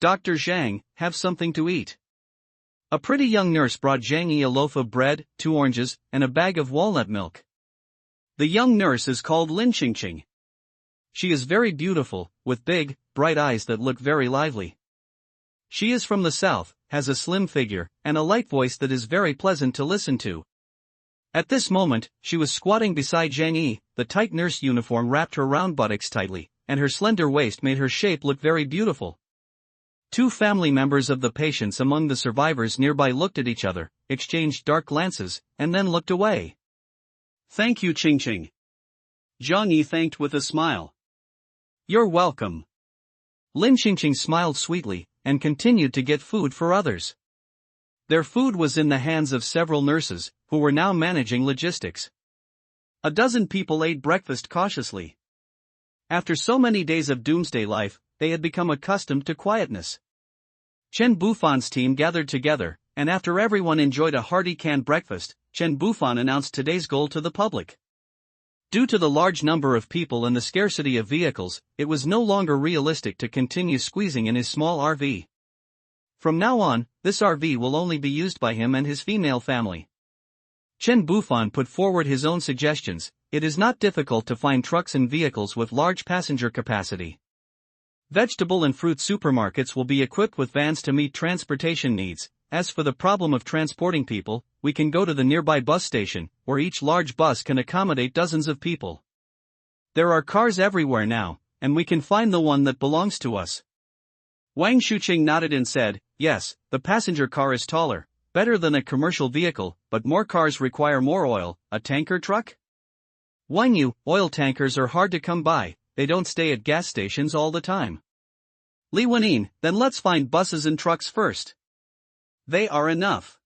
"Dr. Zhang, have something to eat." A pretty young nurse brought Zhang Yi a loaf of bread, 2 oranges, and a bag of walnut milk. The young nurse is called Lin Qingqing. She is very beautiful, with big, bright eyes that look very lively. She is from the south, has a slim figure, and a light voice that is very pleasant to listen to. At this moment, she was squatting beside Zhang Yi. The tight nurse uniform wrapped her round buttocks tightly, and her slender waist made her shape look very beautiful. 2 family members of the patients among the survivors nearby looked at each other, exchanged dark glances, and then looked away. "Thank you, Qingqing." Zhang Yi thanked with a smile. "You're welcome." Lin Qingqing smiled sweetly, and continued to get food for others. Their food was in the hands of several nurses, who were now managing logistics. A dozen people ate breakfast cautiously. After so many days of doomsday life, they had become accustomed to quietness. Chen Bufan's team gathered together, and after everyone enjoyed a hearty canned breakfast, Chen Bufan announced today's goal to the public. Due to the large number of people and the scarcity of vehicles, it was no longer realistic to continue squeezing in his small RV. From now on, this RV will only be used by him and his female family. Chen Bufan put forward his own suggestions. It is not difficult to find trucks and vehicles with large passenger capacity. Vegetable and fruit supermarkets will be equipped with vans to meet transportation needs. As for the problem of transporting people, we can go to the nearby bus station, where each large bus can accommodate dozens of people. There are cars everywhere now, and we can find the one that belongs to us. Wang Shuqing nodded and said, "Yes, the passenger car is taller, better than a commercial vehicle, but more cars require more oil. A tanker truck? Wang Yu, oil tankers are hard to come by. They don't stay at gas stations all the time." Li Wenin, "Then let's find buses and trucks first. They are enough.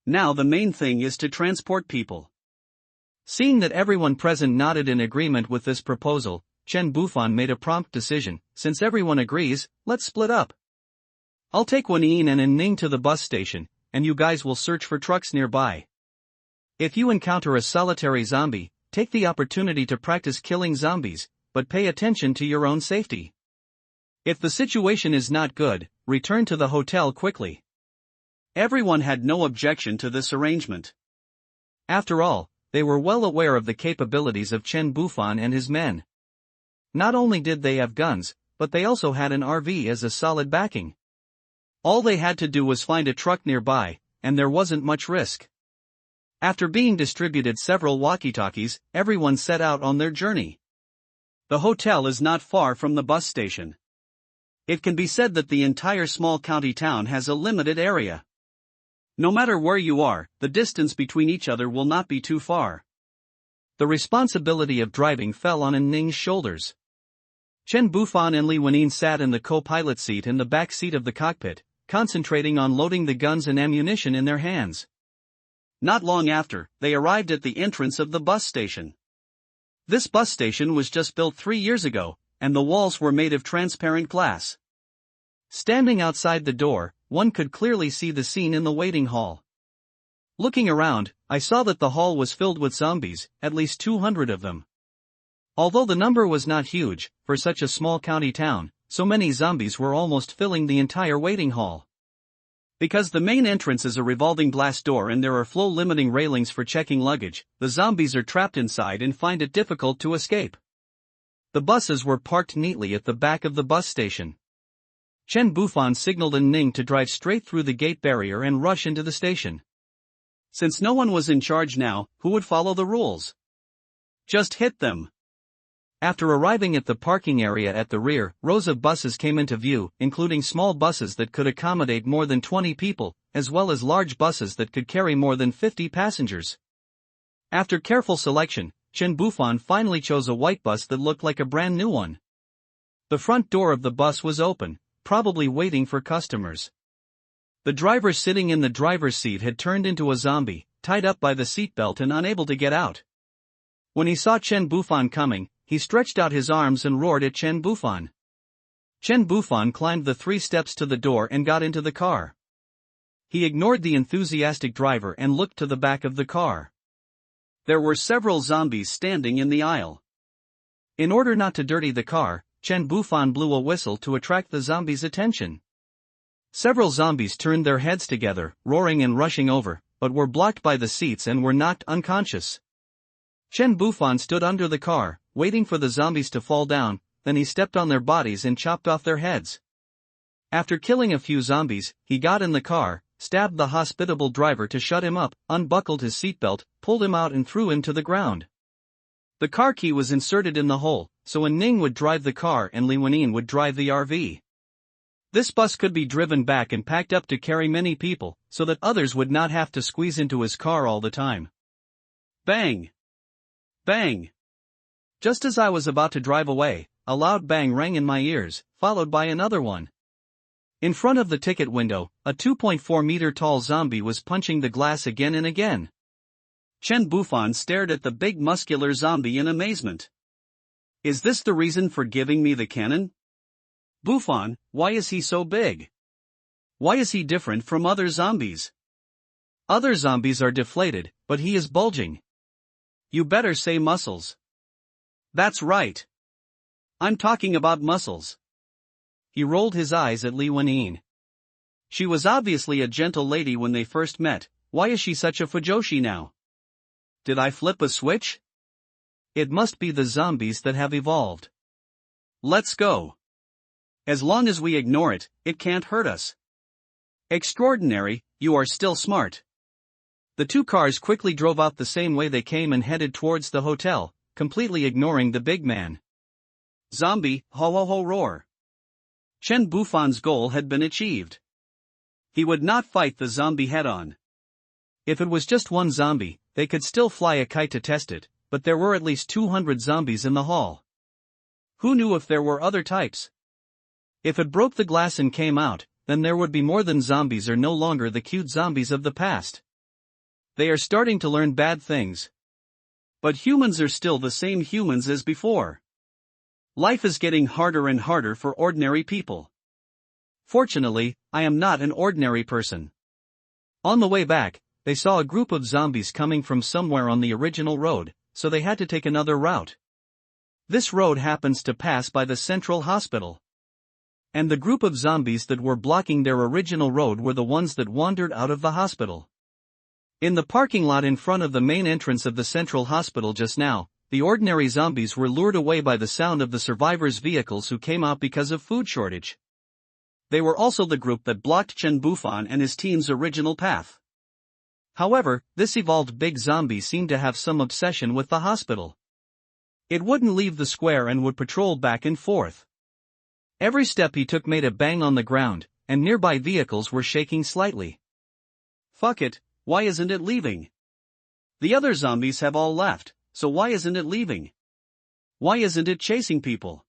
Now the main thing is to transport people." Seeing that everyone present nodded in agreement with this proposal, Chen Bufan made a prompt decision. Since everyone agrees, let's split up. I'll take Wenyin and Ning to the bus station, and you guys will search for trucks nearby. If you encounter a solitary zombie, take the opportunity to practice killing zombies, but pay attention to your own safety. If the situation is not good, return to the hotel quickly. Everyone had no objection to this arrangement. After all, they were well aware of the capabilities of Chen Bufan and his men. Not only did they have guns, but they also had an RV as a solid backing. All they had to do was find a truck nearby, and there wasn't much risk. After being distributed several walkie-talkies, everyone set out on their journey. The hotel is not far from the bus station. It can be said that the entire small county town has a limited area. No matter where you are, the distance between each other will not be too far. The responsibility of driving fell on Ning's shoulders. Chen Bufan and Li Wenyin sat in the co-pilot seat in the back seat of the cockpit, concentrating on loading the guns and ammunition in their hands. Not long after, they arrived at the entrance of the bus station. This bus station was just built 3 years ago, and the walls were made of transparent glass. Standing outside the door, one could clearly see the scene in the waiting hall. Looking around, I saw that the hall was filled with zombies, at least 200 of them. Although the number was not huge, for such a small county town, so many zombies were almost filling the entire waiting hall. Because the main entrance is a revolving glass door and there are flow-limiting railings for checking luggage, the zombies are trapped inside and find it difficult to escape. The buses were parked neatly at the back of the bus station. Chen Bufan signaled Ning to drive straight through the gate barrier and rush into the station. Since no one was in charge now, who would follow the rules? Just hit them. After arriving at the parking area at the rear, rows of buses came into view, including small buses that could accommodate more than 20 people, as well as large buses that could carry more than 50 passengers. After careful selection, Chen Bufan finally chose a white bus that looked like a brand new one. The front door of the bus was open, probably waiting for customers. The driver sitting in the driver's seat had turned into a zombie, tied up by the seatbelt and unable to get out. When he saw Chen Bufan coming, he stretched out his arms and roared at Chen Bufan. Chen Bufan climbed the 3 steps to the door and got into the car. He ignored the enthusiastic driver and looked to the back of the car. There were several zombies standing in the aisle. In order not to dirty the car, Chen Bufan blew a whistle to attract the zombies' attention. Several zombies turned their heads together, roaring and rushing over, but were blocked by the seats and were knocked unconscious. Chen Bufan stood under the car, waiting for the zombies to fall down, then he stepped on their bodies and chopped off their heads. After killing a few zombies, he got in the car, stabbed the hospitable driver to shut him up, unbuckled his seatbelt, pulled him out and threw him to the ground. The car key was inserted in the hole, so Ning would drive the car and Li Wenyin would drive the RV. This bus could be driven back and packed up to carry many people, so that others would not have to squeeze into his car all the time. Bang! Bang! Just as I was about to drive away, a loud bang rang in my ears, followed by another one. In front of the ticket window, a 2.4-meter tall zombie was punching the glass again and again. Chen Bufan stared at the big muscular zombie in amazement. Is this the reason for giving me the cannon? Bufan, why is he so big? Why is he different from other zombies? Other zombies are deflated, but he is bulging. You better say muscles. That's right. I'm talking about muscles. He rolled his eyes at Li Wenyin. She was obviously a gentle lady when they first met, why is she such a fujoshi now? Did I flip a switch? It must be the zombies that have evolved. Let's go. As long as we ignore it, it can't hurt us. Extraordinary, you are still smart. The 2 cars quickly drove out the same way they came and headed towards the hotel, completely ignoring the big man. Zombie, ho ho ho roar. Chen Bufan's goal had been achieved. He would not fight the zombie head-on. If it was just one zombie, they could still fly a kite to test it, but there were at least 200 zombies in the hall. Who knew if there were other types? If it broke the glass and came out, then there would be more than zombies or no longer the cute zombies of the past. They are starting to learn bad things. But humans are still the same humans as before. Life is getting harder and harder for ordinary people. Fortunately, I am not an ordinary person. On the way back, they saw a group of zombies coming from somewhere on the original road, so they had to take another route. This road happens to pass by the central hospital. And the group of zombies that were blocking their original road were the ones that wandered out of the hospital. In the parking lot in front of the main entrance of the central hospital just now, the ordinary zombies were lured away by the sound of the survivors' vehicles who came out because of food shortage. They were also the group that blocked Chen Bufan and his team's original path. However, this evolved big zombie seemed to have some obsession with the hospital. It wouldn't leave the square and would patrol back and forth. Every step he took made a bang on the ground, and nearby vehicles were shaking slightly. Fuck it, why isn't it leaving? The other zombies have all left, so why isn't it leaving? Why isn't it chasing people?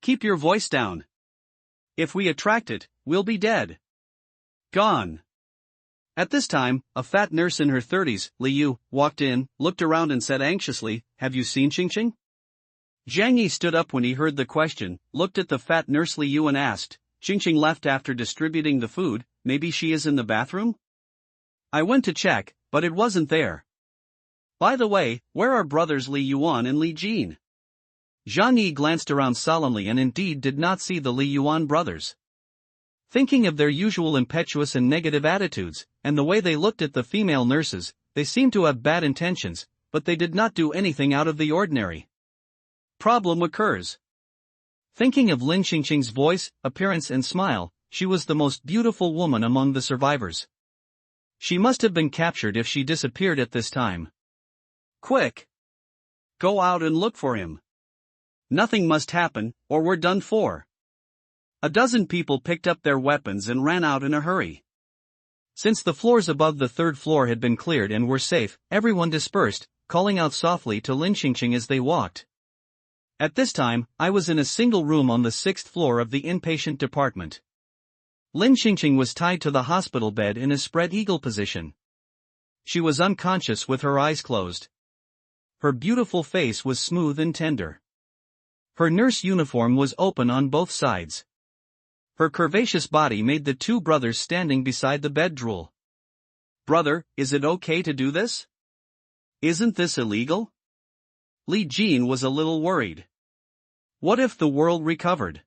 Keep your voice down. If we attract it, we'll be dead. Gone. At this time, a fat nurse in her 30s, Liu, walked in, looked around and said anxiously, "Have you seen Qingqing?" Jiang Yi stood up when he heard the question, looked at the fat nurse Liu and asked, "Qingqing left after distributing the food, maybe she is in the bathroom?" "I went to check, but it wasn't there." "By the way, where are brothers Li Yuan and Li Jin?" Jiang Yi glanced around solemnly and indeed did not see the Li Yuan brothers. Thinking of their usual impetuous and negative attitudes, and the way they looked at the female nurses, they seemed to have bad intentions, but they did not do anything out of the ordinary. Problem occurs. Thinking of Lin Qingqing's voice, appearance and smile, she was the most beautiful woman among the survivors. She must have been captured if she disappeared at this time. Quick! Go out and look for him. Nothing must happen, or we're done for. A dozen people picked up their weapons and ran out in a hurry. Since the floors above the third floor had been cleared and were safe, everyone dispersed, calling out softly to Lin Qingqing as they walked. At this time, I was in a single room on the 6th floor of the inpatient department. Lin Qingqing was tied to the hospital bed in a spread eagle position. She was unconscious with her eyes closed. Her beautiful face was smooth and tender. Her nurse uniform was open on both sides. Her curvaceous body made the two brothers standing beside the bed drool. "Brother, is it okay to do this? Isn't this illegal?" Li Jin was a little worried. What if the world recovered?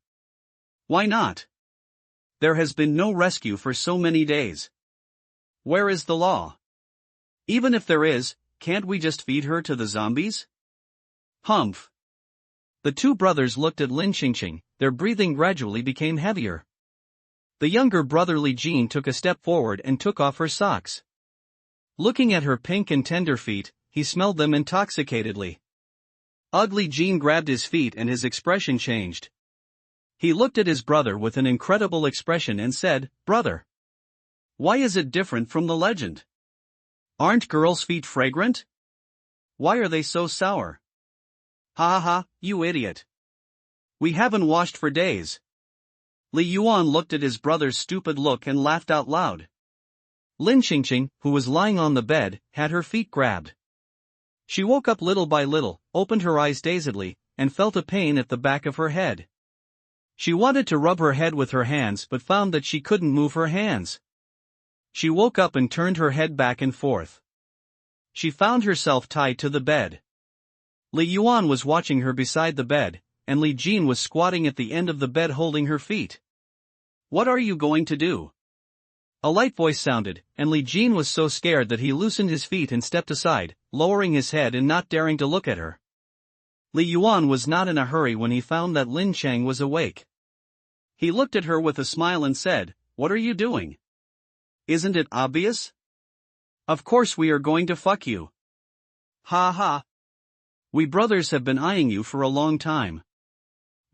Why not? There has been no rescue for so many days. Where is the law? Even if there is, can't we just feed her to the zombies? Humph. The two brothers looked at Lin Qingqing, their breathing gradually became heavier. The younger brother Li Jin took a step forward and took off her socks. Looking at her pink and tender feet, he smelled them intoxicatedly. Ugly Jin grabbed his feet and his expression changed. He looked at his brother with an incredible expression and said, "Brother, why is it different from the legend? Aren't girls' feet fragrant? Why are they so sour?" "Ha ha ha, you idiot. We haven't washed for days." Li Yuan looked at his brother's stupid look and laughed out loud. Lin Qingqing, who was lying on the bed, had her feet grabbed. She woke up little by little, opened her eyes dazedly, and felt a pain at the back of her head. She wanted to rub her head with her hands but found that she couldn't move her hands. She woke up and turned her head back and forth. She found herself tied to the bed. Li Yuan was watching her beside the bed, and Li Jin was squatting at the end of the bed holding her feet. "What are you going to do?" A light voice sounded, and Li Jin was so scared that he loosened his feet and stepped aside, lowering his head and not daring to look at her. Li Yuan was not in a hurry when he found that Lin Chang was awake. He looked at her with a smile and said, "What are you doing? Isn't it obvious? Of course we are going to fuck you. Ha ha. We brothers have been eyeing you for a long time.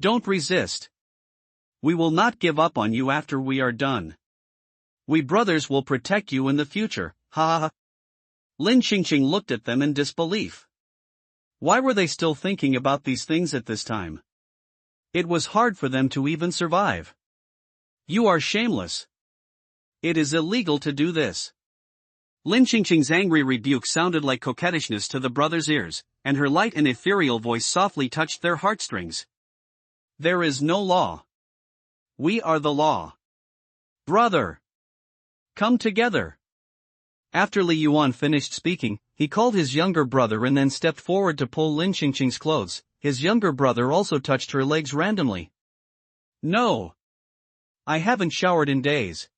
Don't resist. We will not give up on you after we are done. We brothers will protect you in the future, ha ha ha." Lin Qingqing looked at them in disbelief. Why were they still thinking about these things at this time? It was hard for them to even survive. "You are shameless. It is illegal to do this." Lin Qingqing's angry rebuke sounded like coquettishness to the brothers' ears, and her light and ethereal voice softly touched their heartstrings. There is no law. We are the law. Brother! Come together! After Li Yuan finished speaking, he called his younger brother and then stepped forward to pull Lin Qingqing's clothes. His younger brother also touched her legs randomly. No! I haven't showered in days.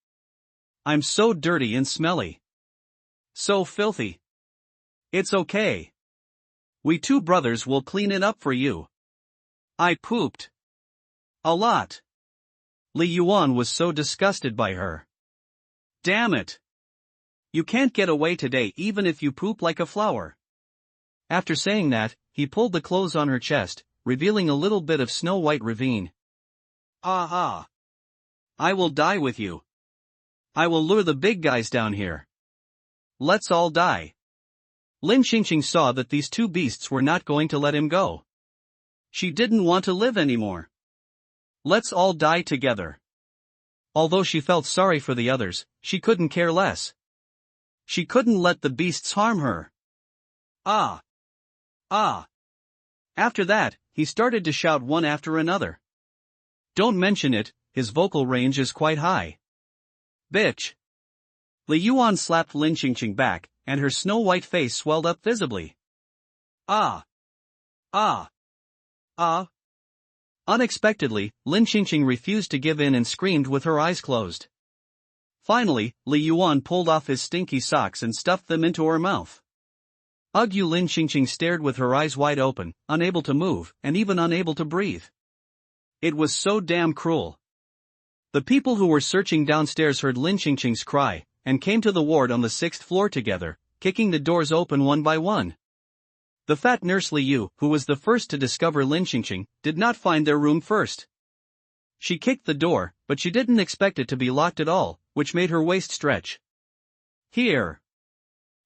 I'm so dirty and smelly. So filthy. It's okay. We two brothers will clean it up for you. I pooped. A lot. Li Yuan was so disgusted by her. Damn it. You can't get away today even if you poop like a flower. After saying that, he pulled the clothes on her chest, revealing a little bit of snow-white ravine. Ah. I will die with you. I will lure the big guys down here. Let's all die. Lin Qingqing saw that these two beasts were not going to let him go. She didn't want to live anymore. Let's all die together. Although she felt sorry for the others, she couldn't care less. She couldn't let the beasts harm her. Ah. After that, he started to shout one after another. Don't mention it, his vocal range is quite high. Bitch. Li Yuan slapped Lin Qingqing back, and her snow-white face swelled up visibly. Ah. Unexpectedly, Lin Qingqing refused to give in and screamed with her eyes closed. Finally, Li Yuan pulled off his stinky socks and stuffed them into her mouth. Lin Qingqing stared with her eyes wide open, unable to move, and even unable to breathe. It was so damn cruel. The people who were searching downstairs heard Lin Qingqing's cry, and came to the ward on the 6th floor together, kicking the doors open one by one. The fat nurse Li Yu, who was the first to discover Lin Qingqing, did not find their room first. She kicked the door, but she didn't expect it to be locked at all, which made her waist stretch. Here.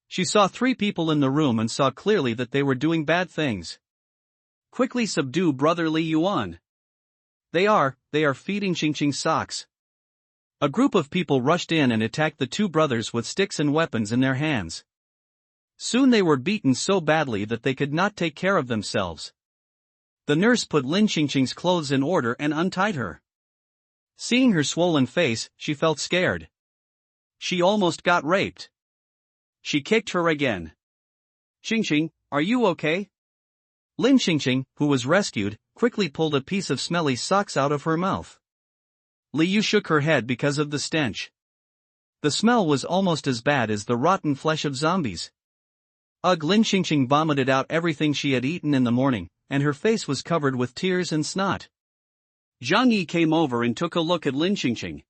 She saw 3 people in the room and saw clearly that they were doing bad things. Quickly subdue Brother Li Yuan. They are feeding Qingqing socks. A group of people rushed in and attacked the 2 brothers with sticks and weapons in their hands. Soon they were beaten so badly that they could not take care of themselves. The nurse put Lin Qingqing's clothes in order and untied her. Seeing her swollen face, she felt scared. She almost got raped. She kicked her again. Qingqing, are you okay? Lin Qingqing, who was rescued, quickly pulled a piece of smelly socks out of her mouth. Li Yu shook her head because of the stench. The smell was almost as bad as the rotten flesh of zombies. Lin Qingqing vomited out everything she had eaten in the morning, and her face was covered with tears and snot. Zhang Yi came over and took a look at Lin Qingqing.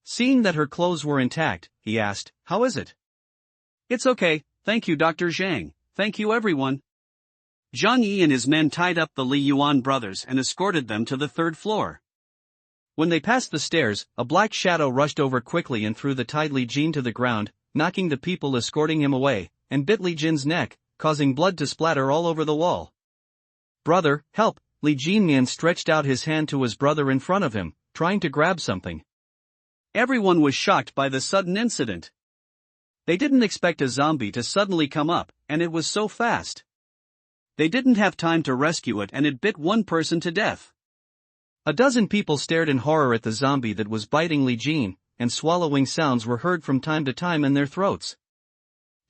Seeing that her clothes were intact, he asked, "How is it?" "It's okay, thank you Dr. Zhang, thank you everyone." Zhang Yi and his men tied up the Li Yuan brothers and escorted them to the 3rd floor. When they passed the stairs, a black shadow rushed over quickly and threw the tied Li Jin to the ground, knocking the people escorting him away, and bit Li Jin's neck, causing blood to splatter all over the wall. "Brother, help!" Li Jinmian stretched out his hand to his brother in front of him, trying to grab something. Everyone was shocked by the sudden incident. They didn't expect a zombie to suddenly come up, and it was so fast. They didn't have time to rescue it and it bit one person to death. A dozen people stared in horror at the zombie that was biting Li Jin, and swallowing sounds were heard from time to time in their throats.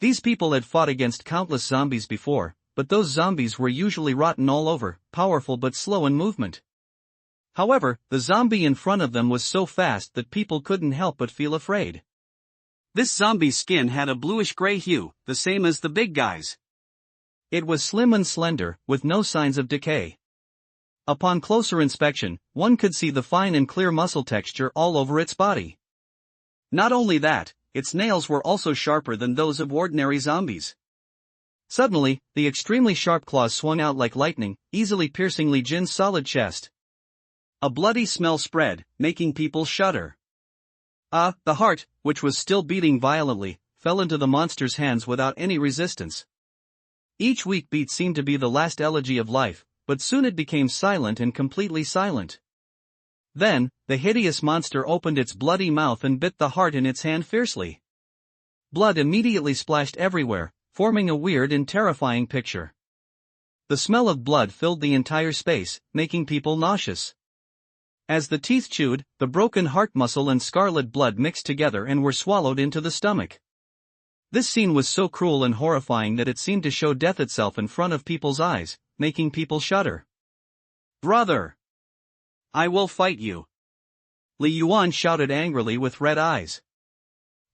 These people had fought against countless zombies before, but those zombies were usually rotten all over, powerful but slow in movement. However, the zombie in front of them was so fast that people couldn't help but feel afraid. This zombie's skin had a bluish-gray hue, the same as the big guy's. It was slim and slender, with no signs of decay. Upon closer inspection, one could see the fine and clear muscle texture all over its body. Not only that, its nails were also sharper than those of ordinary zombies. Suddenly, the extremely sharp claws swung out like lightning, easily piercing Li Jin's solid chest. A bloody smell spread, making people shudder. The heart, which was still beating violently, fell into the monster's hands without any resistance. Each weak beat seemed to be the last elegy of life, but soon it became silent and completely silent. Then, the hideous monster opened its bloody mouth and bit the heart in its hand fiercely. Blood immediately splashed everywhere, forming a weird and terrifying picture. The smell of blood filled the entire space, making people nauseous. As the teeth chewed, the broken heart muscle and scarlet blood mixed together and were swallowed into the stomach. This scene was so cruel and horrifying that it seemed to show death itself in front of people's eyes, making people shudder. "Brother! I will fight you!" Li Yuan shouted angrily with red eyes.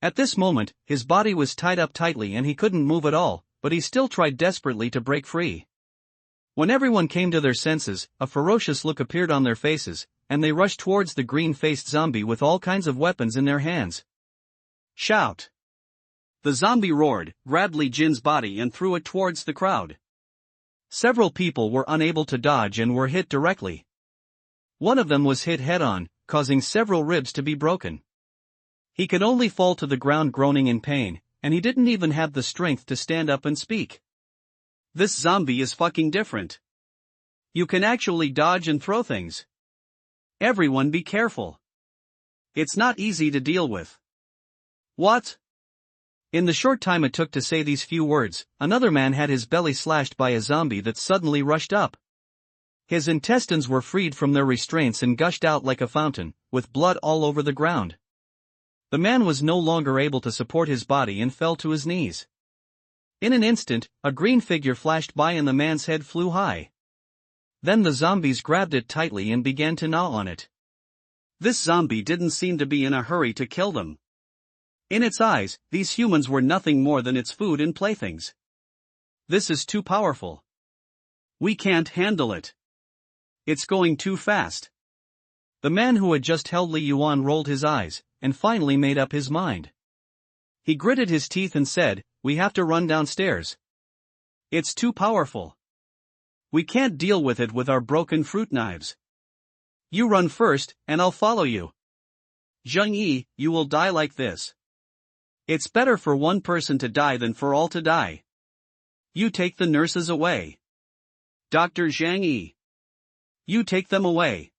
At this moment, his body was tied up tightly and he couldn't move at all, but he still tried desperately to break free. When everyone came to their senses, a ferocious look appeared on their faces, and they rushed towards the green-faced zombie with all kinds of weapons in their hands. "Shout!" The zombie roared, grabbed Li Jin's body and threw it towards the crowd. Several people were unable to dodge and were hit directly. One of them was hit head-on, causing several ribs to be broken. He could only fall to the ground groaning in pain, and he didn't even have the strength to stand up and speak. "This zombie is fucking different. You can actually dodge and throw things. Everyone be careful. It's not easy to deal with." "What?" In the short time it took to say these few words, another man had his belly slashed by a zombie that suddenly rushed up. His intestines were freed from their restraints and gushed out like a fountain, with blood all over the ground. The man was no longer able to support his body and fell to his knees. In an instant, a green figure flashed by and the man's head flew high. Then the zombies grabbed it tightly and began to gnaw on it. This zombie didn't seem to be in a hurry to kill them. In its eyes, these humans were nothing more than its food and playthings. "This is too powerful. We can't handle it. It's going too fast." The man who had just held Li Yuan rolled his eyes, and finally made up his mind. He gritted his teeth and said, "We have to run downstairs. It's too powerful. We can't deal with it with our broken fruit knives. You run first, and I'll follow you. Zheng Yi, you will die like this. It's better for one person to die than for all to die. You take the nurses away. Dr. Zhang Yi. You take them away."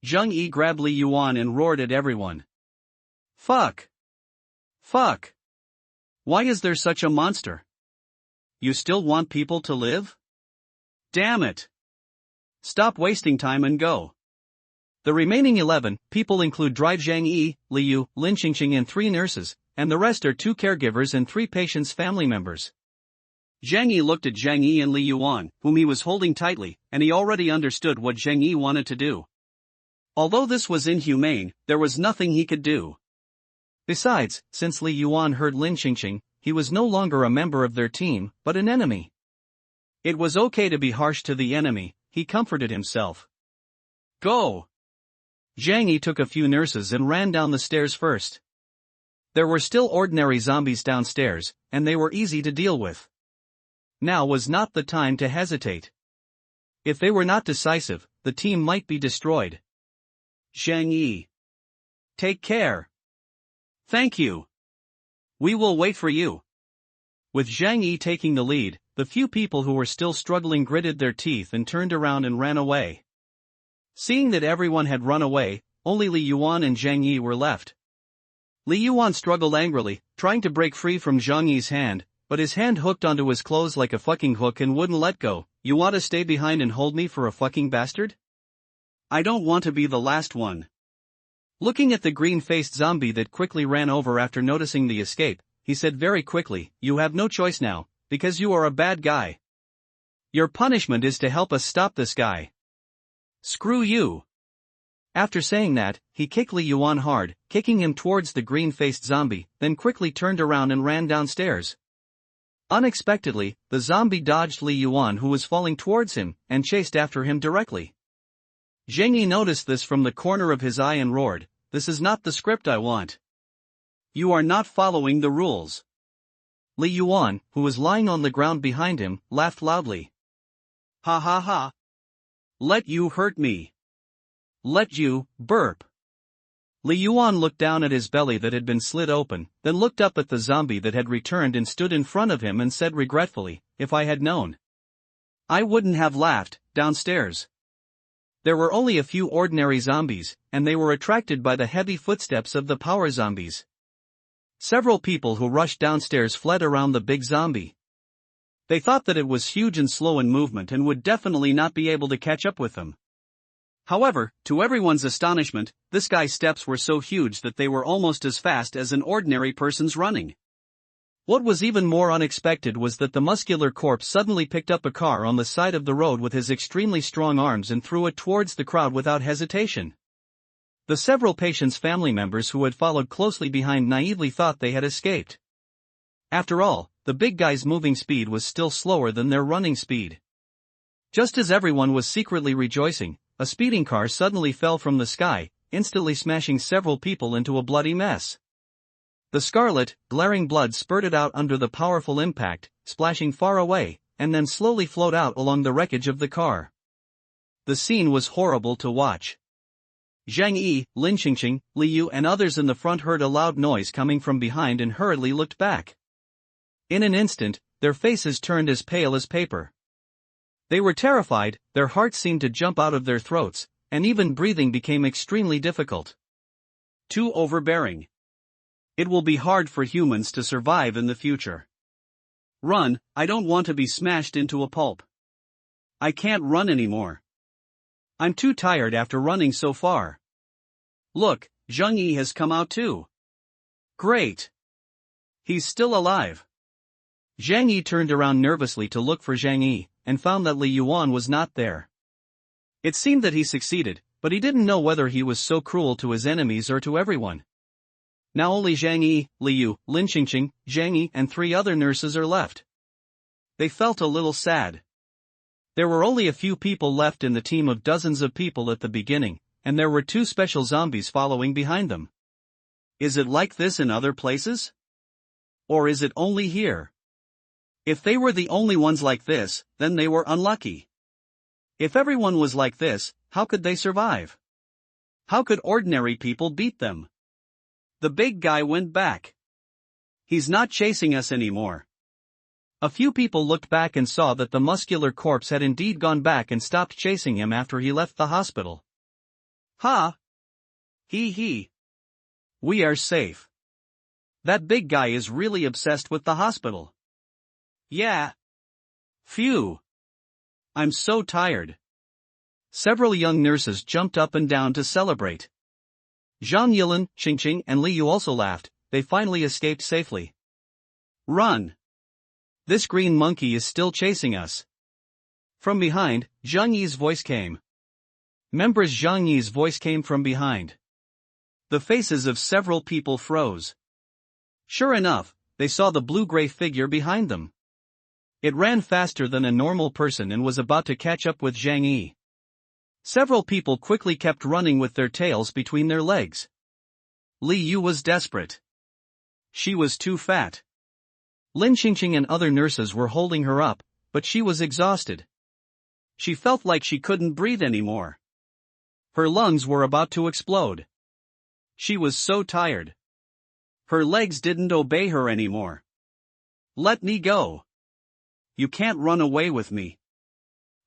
Zheng Yi grabbed Li Yuan and roared at everyone. "Fuck! Fuck! Why is there such a monster? You still want people to live? Damn it! Stop wasting time and go." The remaining 11 people include Dry Zhang Yi, Li Yu, Lin Qingqing and 3 nurses, and the rest are 2 caregivers and 3 patients' family members. Zhang Yi looked at Zhang Yi and Li Yuan, whom he was holding tightly, and he already understood what Zhang Yi wanted to do. Although this was inhumane, there was nothing he could do. Besides, since Li Yuan heard Lin Qingqing, he was no longer a member of their team, but an enemy. It was okay to be harsh to the enemy, he comforted himself. "Go!" Zhang Yi took a few nurses and ran down the stairs first. There were still ordinary zombies downstairs, and they were easy to deal with. Now was not the time to hesitate. If they were not decisive, the team might be destroyed. "Zhang Yi. Take care." "Thank you. We will wait for you." With Zhang Yi taking the lead, the few people who were still struggling gritted their teeth and turned around and ran away. Seeing that everyone had run away, only Li Yuan and Zhang Yi were left. Li Yuan struggled angrily, trying to break free from Zhang Yi's hand, but his hand hooked onto his clothes like a fucking hook and wouldn't let go. "You want to stay behind and hold me for a fucking bastard? I don't want to be the last one." Looking at the green-faced zombie that quickly ran over after noticing the escape, he said very quickly, "You have no choice now, because you are a bad guy. Your punishment is to help us stop this guy. Screw you." After saying that, he kicked Li Yuan hard, kicking him towards the green-faced zombie, then quickly turned around and ran downstairs. Unexpectedly, the zombie dodged Li Yuan who was falling towards him, and chased after him directly. Zheng Yi noticed this from the corner of his eye and roared, "This is not the script I want. You are not following the rules." Li Yuan, who was lying on the ground behind him, laughed loudly. "Ha ha ha. Let you hurt me. Let you, burp." Li Yuan looked down at his belly that had been slit open, then looked up at the zombie that had returned and stood in front of him and said regretfully, "If I had known, I wouldn't have laughed." Downstairs, there were only a few ordinary zombies, and they were attracted by the heavy footsteps of the power zombies. Several people who rushed downstairs fled around the big zombie. They thought that it was huge and slow in movement and would definitely not be able to catch up with them. However, to everyone's astonishment, this guy's steps were so huge that they were almost as fast as an ordinary person's running. What was even more unexpected was that the muscular corpse suddenly picked up a car on the side of the road with his extremely strong arms and threw it towards the crowd without hesitation. The several patients' family members who had followed closely behind naively thought they had escaped. After all, the big guy's moving speed was still slower than their running speed. Just as everyone was secretly rejoicing, a speeding car suddenly fell from the sky, instantly smashing several people into a bloody mess. The scarlet, glaring blood spurted out under the powerful impact, splashing far away, and then slowly flowed out along the wreckage of the car. The scene was horrible to watch. Zhang Yi, Lin Qingqing, Li Yu and others in the front heard a loud noise coming from behind and hurriedly looked back. In an instant, their faces turned as pale as paper. They were terrified, their hearts seemed to jump out of their throats, and even breathing became extremely difficult. Too overbearing. It will be hard for humans to survive in the future. Run, I don't want to be smashed into a pulp. I can't run anymore. I'm too tired after running so far. Look, Zhang Yi has come out too. Great. He's still alive. Zhang Yi turned around nervously to look for Zhang Yi, and found that Li Yuan was not there. It seemed that he succeeded, but he didn't know whether he was so cruel to his enemies or to everyone. Now only Zhang Yi, Li Yu, Lin Qingqing, Zhang Yi and 3 other nurses are left. They felt a little sad. There were only a few people left in the team of dozens of people at the beginning, and there were 2 special zombies following behind them. Is it like this in other places? Or is it only here? If they were the only ones like this, then they were unlucky. If everyone was like this, how could they survive? How could ordinary people beat them? The big guy went back. He's not chasing us anymore. A few people looked back and saw that the muscular corpse had indeed gone back and stopped chasing him after he left the hospital. Ha! He. We are safe. That big guy is really obsessed with the hospital. Yeah. Phew. I'm so tired. Several young nurses jumped up and down to celebrate. Zhang Yilin, Qingqing and Li Yu also laughed. They finally escaped safely. Run! This green monkey is still chasing us. From behind, Zhang Yi's voice came. Members Zhang Yi's voice came from behind. The faces of several people froze. Sure enough, they saw the blue-gray figure behind them. It ran faster than a normal person and was about to catch up with Zhang Yi. Several people quickly kept running with their tails between their legs. Li Yu was desperate. She was too fat. Lin Qingqing and other nurses were holding her up, but she was exhausted. She felt like she couldn't breathe anymore. Her lungs were about to explode. She was so tired. Her legs didn't obey her anymore. Let me go. You can't run away with me.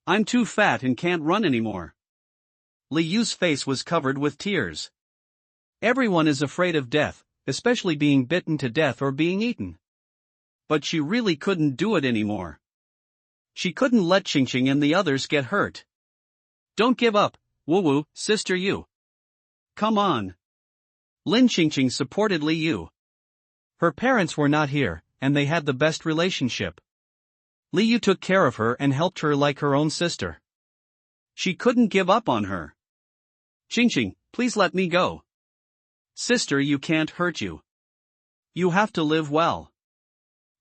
I'm too fat and can't run anymore. Li Yu's face was covered with tears. Everyone is afraid of death, especially being bitten to death or being eaten. But she really couldn't do it anymore. She couldn't let Qingqing and the others get hurt. Don't give up, Wu, sister Yu. Come on. Lin Qingqing supported Li Yu. Her parents were not here, and they had the best relationship. Li Yu took care of her and helped her like her own sister. She couldn't give up on her. Qingqing, please let me go. Sister, you can't hurt you. You have to live well.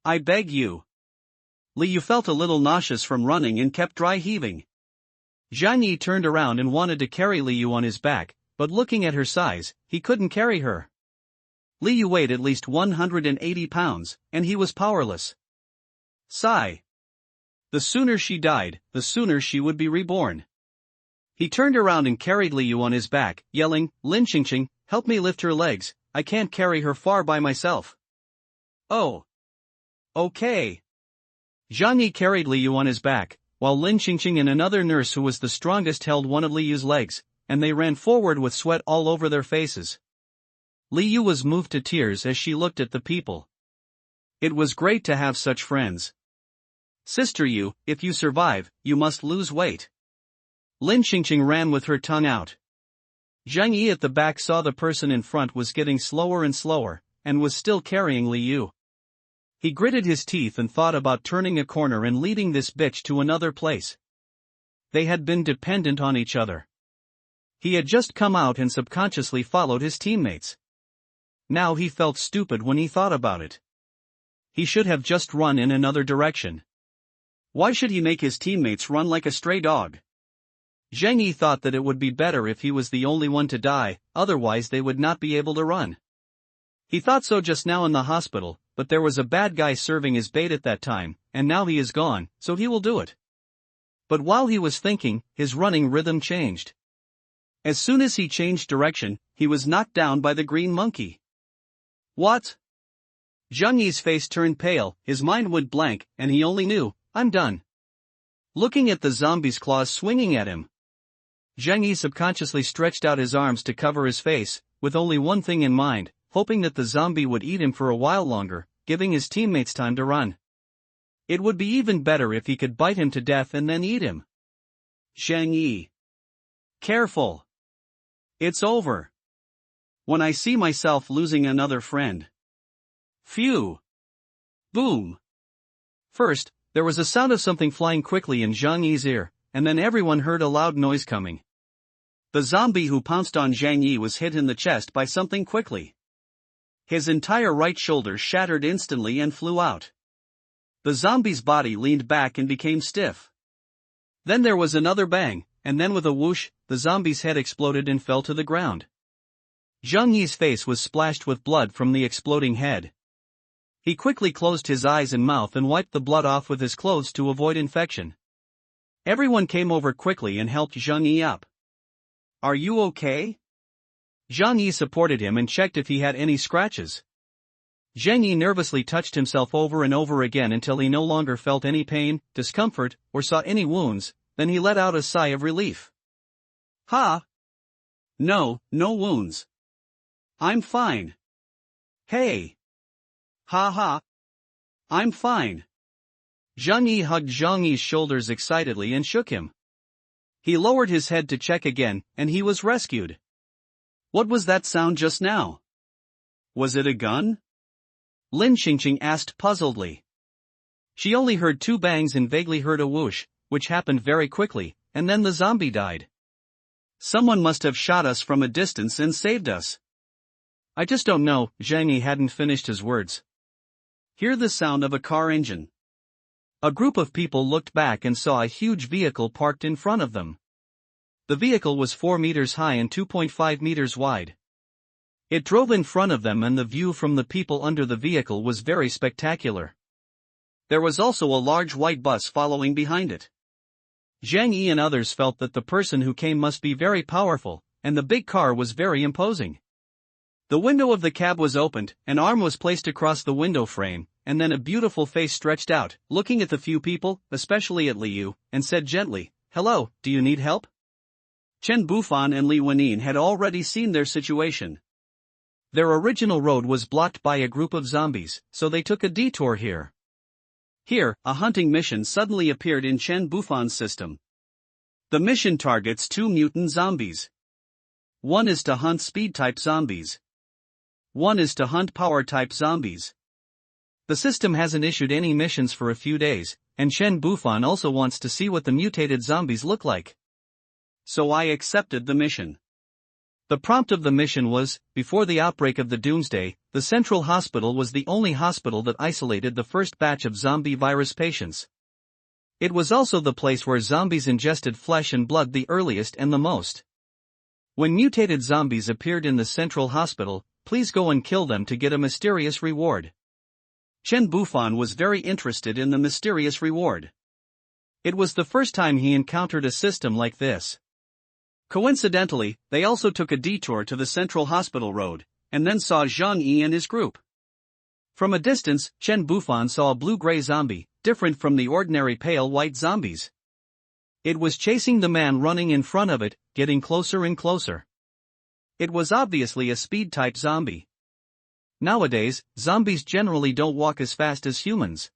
I beg you. Li Yu felt a little nauseous from running and kept dry heaving. Zhang Yi turned around and wanted to carry Li Yu on his back, but looking at her size, he couldn't carry her. Li Yu weighed at least 180 pounds, and he was powerless. Sigh. The sooner she died, the sooner she would be reborn. He turned around and carried Li Yu on his back, yelling, Lin Qingqing, help me lift her legs, I can't carry her far by myself. Oh. Okay. Zhang Yi carried Li Yu on his back, while Lin Qingqing and another nurse who was the strongest held one of Li Yu's legs, and they ran forward with sweat all over their faces. Li Yu was moved to tears as she looked at the people. It was great to have such friends. Sister you, if you survive, you must lose weight. Lin Xingqing ran with her tongue out. Zhang Yi at the back saw the person in front was getting slower and slower, and was still carrying Li Yu. He gritted his teeth and thought about turning a corner and leading this bitch to another place. They had been dependent on each other. He had just come out and subconsciously followed his teammates. Now he felt stupid when he thought about it. He should have just run in another direction. Why should he make his teammates run like a stray dog? Zhang Yi thought that it would be better if he was the only one to die, otherwise they would not be able to run. He thought so just now in the hospital, but there was a bad guy serving as bait at that time, and now he is gone, so he will do it. But while he was thinking, his running rhythm changed. As soon as he changed direction, he was knocked down by the green monkey. What? Zhang Yi's face turned pale, his mind went blank, and he only knew, I'm done. Looking at the zombie's claws swinging at him, Zhang Yi subconsciously stretched out his arms to cover his face, with only one thing in mind, hoping that the zombie would eat him for a while longer, giving his teammates time to run. It would be even better if he could bite him to death and then eat him. Zhang Yi. Careful. It's over. When I see myself losing another friend. Phew. Boom. First, there was a sound of something flying quickly in Zhang Yi's ear, and then everyone heard a loud noise coming. The zombie who pounced on Zhang Yi was hit in the chest by something quickly. His entire right shoulder shattered instantly and flew out. The zombie's body leaned back and became stiff. Then there was another bang, and then with a whoosh, the zombie's head exploded and fell to the ground. Zhang Yi's face was splashed with blood from the exploding head. He quickly closed his eyes and mouth and wiped the blood off with his clothes to avoid infection. Everyone came over quickly and helped Zhang Yi up. Are you okay? Zhang Yi supported him and checked if he had any scratches. Zhang Yi nervously touched himself over and over again until he no longer felt any pain, discomfort, or saw any wounds, then he let out a sigh of relief. Ha! No wounds. I'm fine. Hey! Ha ha! I'm fine. Zhang Yi hugged Zhang Yi's shoulders excitedly and shook him. He lowered his head to check again, and he was rescued. What was that sound just now? Was it a gun? Lin Xingqing asked puzzledly. She only heard 2 bangs and vaguely heard a whoosh, which happened very quickly, and then the zombie died. Someone must have shot us from a distance and saved us. I just don't know. Zhang Yi hadn't finished his words. Hear the sound of a car engine. A group of people looked back and saw a huge vehicle parked in front of them. The vehicle was 4 meters high and 2.5 meters wide. It drove in front of them and the view from the people under the vehicle was very spectacular. There was also a large white bus following behind it. Zhang Yi and others felt that the person who came must be very powerful, and the big car was very imposing. The window of the cab was opened, an arm was placed across the window frame, and then a beautiful face stretched out, looking at the few people, especially at Li Yu, and said gently, "Hello, do you need help?" Chen Bufan and Li Wenin had already seen their situation. Their original road was blocked by a group of zombies, so they took a detour here. Here, a hunting mission suddenly appeared in Chen Bufan's system. The mission targets 2 mutant zombies. One is to hunt speed-type zombies. One is to hunt power-type zombies. The system hasn't issued any missions for a few days, and Chen Bufan also wants to see what the mutated zombies look like. So I accepted the mission. The prompt of the mission was, before the outbreak of the Doomsday, the Central Hospital was the only hospital that isolated the first batch of zombie virus patients. It was also the place where zombies ingested flesh and blood the earliest and the most. When mutated zombies appeared in the Central Hospital, please go and kill them to get a mysterious reward. Chen Bufan was very interested in the mysterious reward. It was the first time he encountered a system like this. Coincidentally, they also took a detour to the Central Hospital Road, and then saw Zhang Yi and his group. From a distance, Chen Bufan saw a blue-gray zombie, different from the ordinary pale white zombies. It was chasing the man running in front of it, getting closer and closer. It was obviously a speed-type zombie. Nowadays, zombies generally don't walk as fast as humans.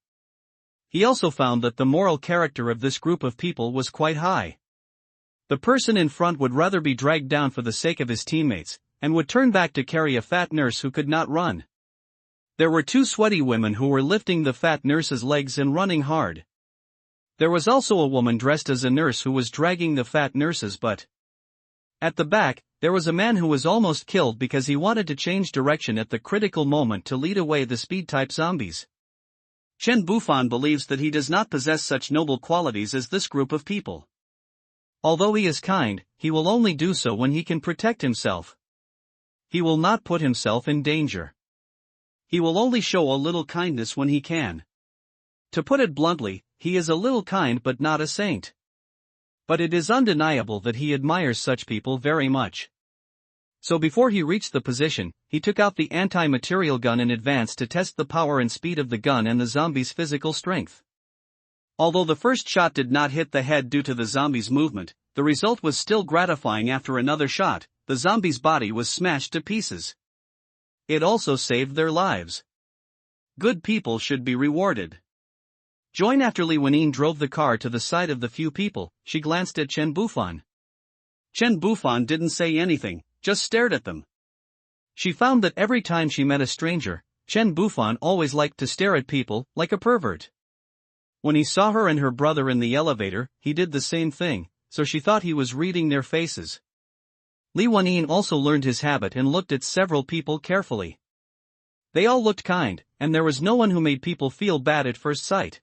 He also found that the moral character of this group of people was quite high. The person in front would rather be dragged down for the sake of his teammates, and would turn back to carry a fat nurse who could not run. There were two sweaty women who were lifting the fat nurse's legs and running hard. There was also a woman dressed as a nurse who was dragging the fat nurse's butt. At the back, there was a man who was almost killed because he wanted to change direction at the critical moment to lead away the speed-type zombies. Chen Bufan believes that he does not possess such noble qualities as this group of people. Although he is kind, he will only do so when he can protect himself. He will not put himself in danger. He will only show a little kindness when he can. To put it bluntly, he is a little kind but not a saint. But it is undeniable that he admires such people very much. So before he reached the position, he took out the anti-material gun in advance to test the power and speed of the gun and the zombie's physical strength. Although the first shot did not hit the head due to the zombie's movement, the result was still gratifying. After another shot, the zombie's body was smashed to pieces. It also saved their lives. Good people should be rewarded. Join after Li Wenyin drove the car to the side of the few people, she glanced at Chen Bufan. Chen Bufan didn't say anything, just stared at them. She found that every time she met a stranger, Chen Bufan always liked to stare at people, like a pervert. When he saw her and her brother in the elevator, he did the same thing, so she thought he was reading their faces. Li Wenyin also learned his habit and looked at several people carefully. They all looked kind, and there was no one who made people feel bad at first sight.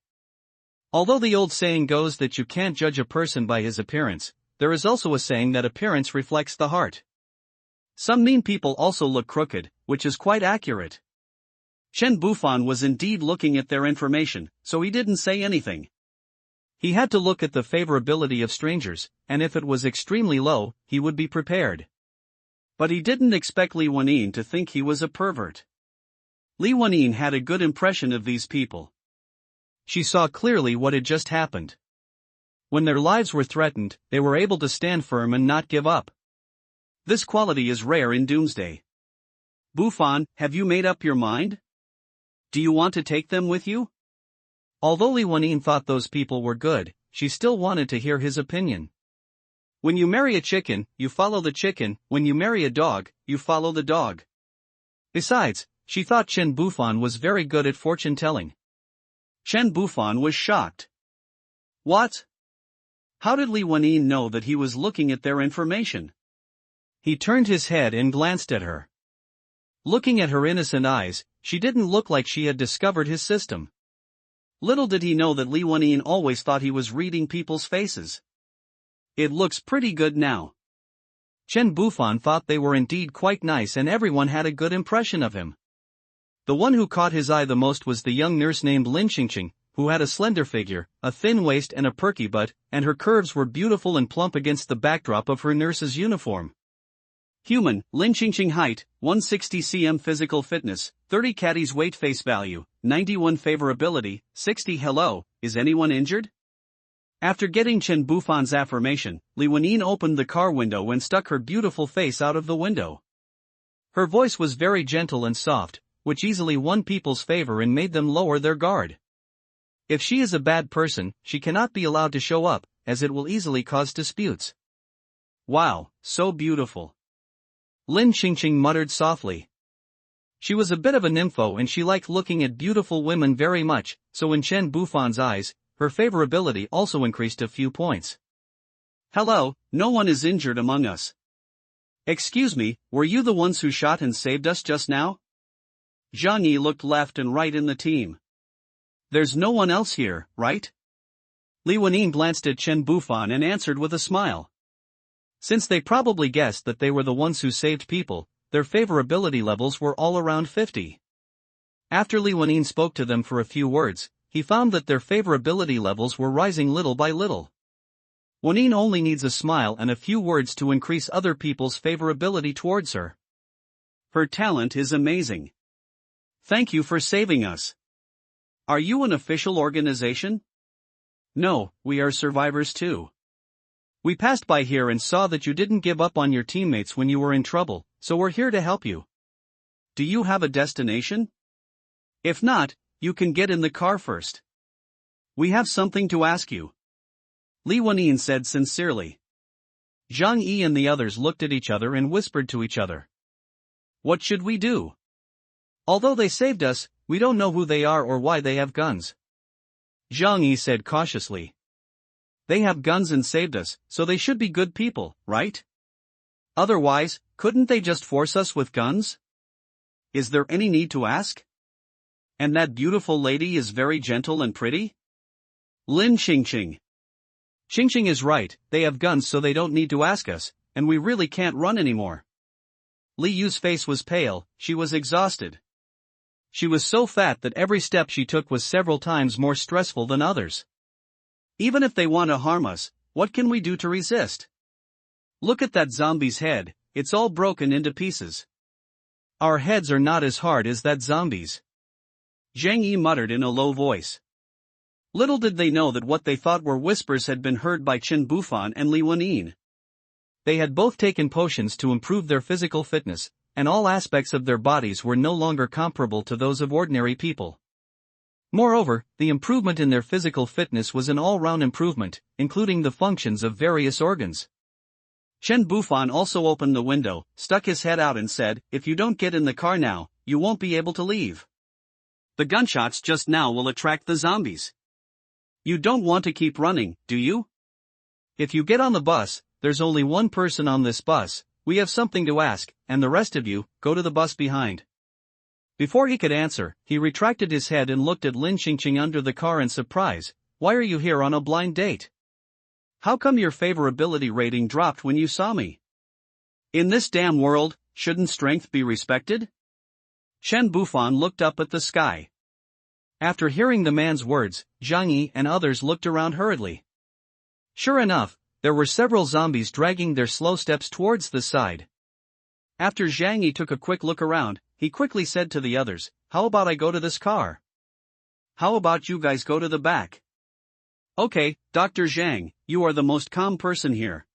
Although the old saying goes that you can't judge a person by his appearance, there is also a saying that appearance reflects the heart. Some mean people also look crooked, which is quite accurate. Chen Bufan was indeed looking at their information, so he didn't say anything. He had to look at the favorability of strangers, and if it was extremely low, he would be prepared. But he didn't expect Li Wenyin to think he was a pervert. Li Wenyin had a good impression of these people. She saw clearly what had just happened. When their lives were threatened, they were able to stand firm and not give up. This quality is rare in Doomsday. Bufan, have you made up your mind? Do you want to take them with you? Although Li Wenyin thought those people were good, she still wanted to hear his opinion. When you marry a chicken, you follow the chicken. When you marry a dog, you follow the dog. Besides, she thought Chen Bufan was very good at fortune-telling. Chen Bufan was shocked. What? How did Li Wenyin know that he was looking at their information? He turned his head and glanced at her. Looking at her innocent eyes, she didn't look like she had discovered his system. Little did he know that Li Wenyin always thought he was reading people's faces. It looks pretty good now. Chen Bufan thought they were indeed quite nice and everyone had a good impression of him. The one who caught his eye the most was the young nurse named Lin Qingqing, who had a slender figure, a thin waist and a perky butt, and her curves were beautiful and plump against the backdrop of her nurse's uniform. Human, Lin Qingqing height, 160 cm physical fitness, 30 caddies weight face value, 91 favorability, 60 hello, is anyone injured? After getting Chen Bufan's affirmation, Li Wenyin opened the car window and stuck her beautiful face out of the window. Her voice was very gentle and soft, which easily won people's favor and made them lower their guard. If she is a bad person, she cannot be allowed to show up, as it will easily cause disputes. Wow, so beautiful. Lin Qingqing muttered softly. She was a bit of a nympho and she liked looking at beautiful women very much, so in Chen Bufan's eyes, her favorability also increased a few points. Hello, no one is injured among us. Excuse me, were you the ones who shot and saved us just now? Zhang Yi looked left and right in the team. There's no one else here, right? Li Wenyin glanced at Chen Bufan and answered with a smile. Since they probably guessed that they were the ones who saved people, their favorability levels were all around 50. After Li Wenyin spoke to them for a few words, he found that their favorability levels were rising little by little. Wenyin only needs a smile and a few words to increase other people's favorability towards her. Her talent is amazing. Thank you for saving us. Are you an official organization? No, we are survivors too. We passed by here and saw that you didn't give up on your teammates when you were in trouble, so we're here to help you. Do you have a destination? If not, you can get in the car first. We have something to ask you, Li Wanyin said sincerely. Zhang Yi and the others looked at each other and whispered to each other. What should we do? Although they saved us, we don't know who they are or why they have guns. Zhang Yi said cautiously. They have guns and saved us, so they should be good people, right? Otherwise, couldn't they just force us with guns? Is there any need to ask? And that beautiful lady is very gentle and pretty? Lin Qingqing. Qingqing is right, they have guns so they don't need to ask us, and we really can't run anymore. Li Yu's face was pale, she was exhausted. She was so fat that every step she took was several times more stressful than others. Even if they want to harm us, what can we do to resist? Look at that zombie's head, it's all broken into pieces. Our heads are not as hard as that zombie's. Zhang Yi muttered in a low voice. Little did they know that what they thought were whispers had been heard by Chen Bufan and Li Wanyin. They had both taken potions to improve their physical fitness, and all aspects of their bodies were no longer comparable to those of ordinary people. Moreover, the improvement in their physical fitness was an all-round improvement, including the functions of various organs. Chen Bufan also opened the window, stuck his head out and said, If you don't get in the car now, you won't be able to leave. The gunshots just now will attract the zombies. You don't want to keep running, do you? If you get on the bus, there's only one person on this bus, we have something to ask, and the rest of you, go to the bus behind. Before he could answer, he retracted his head and looked at Lin Qingqing under the car in surprise. Why are you here on a blind date? How come your favorability rating dropped when you saw me? In this damn world, shouldn't strength be respected? Chen Bufan looked up at the sky. After hearing the man's words, Zhang Yi and others looked around hurriedly. Sure enough, there were several zombies dragging their slow steps towards the side. After Zhang Yi took a quick look around, he quickly said to the others, How about I go to this car? How about you guys go to the back? Okay, Dr. Zhang, you are the most calm person here.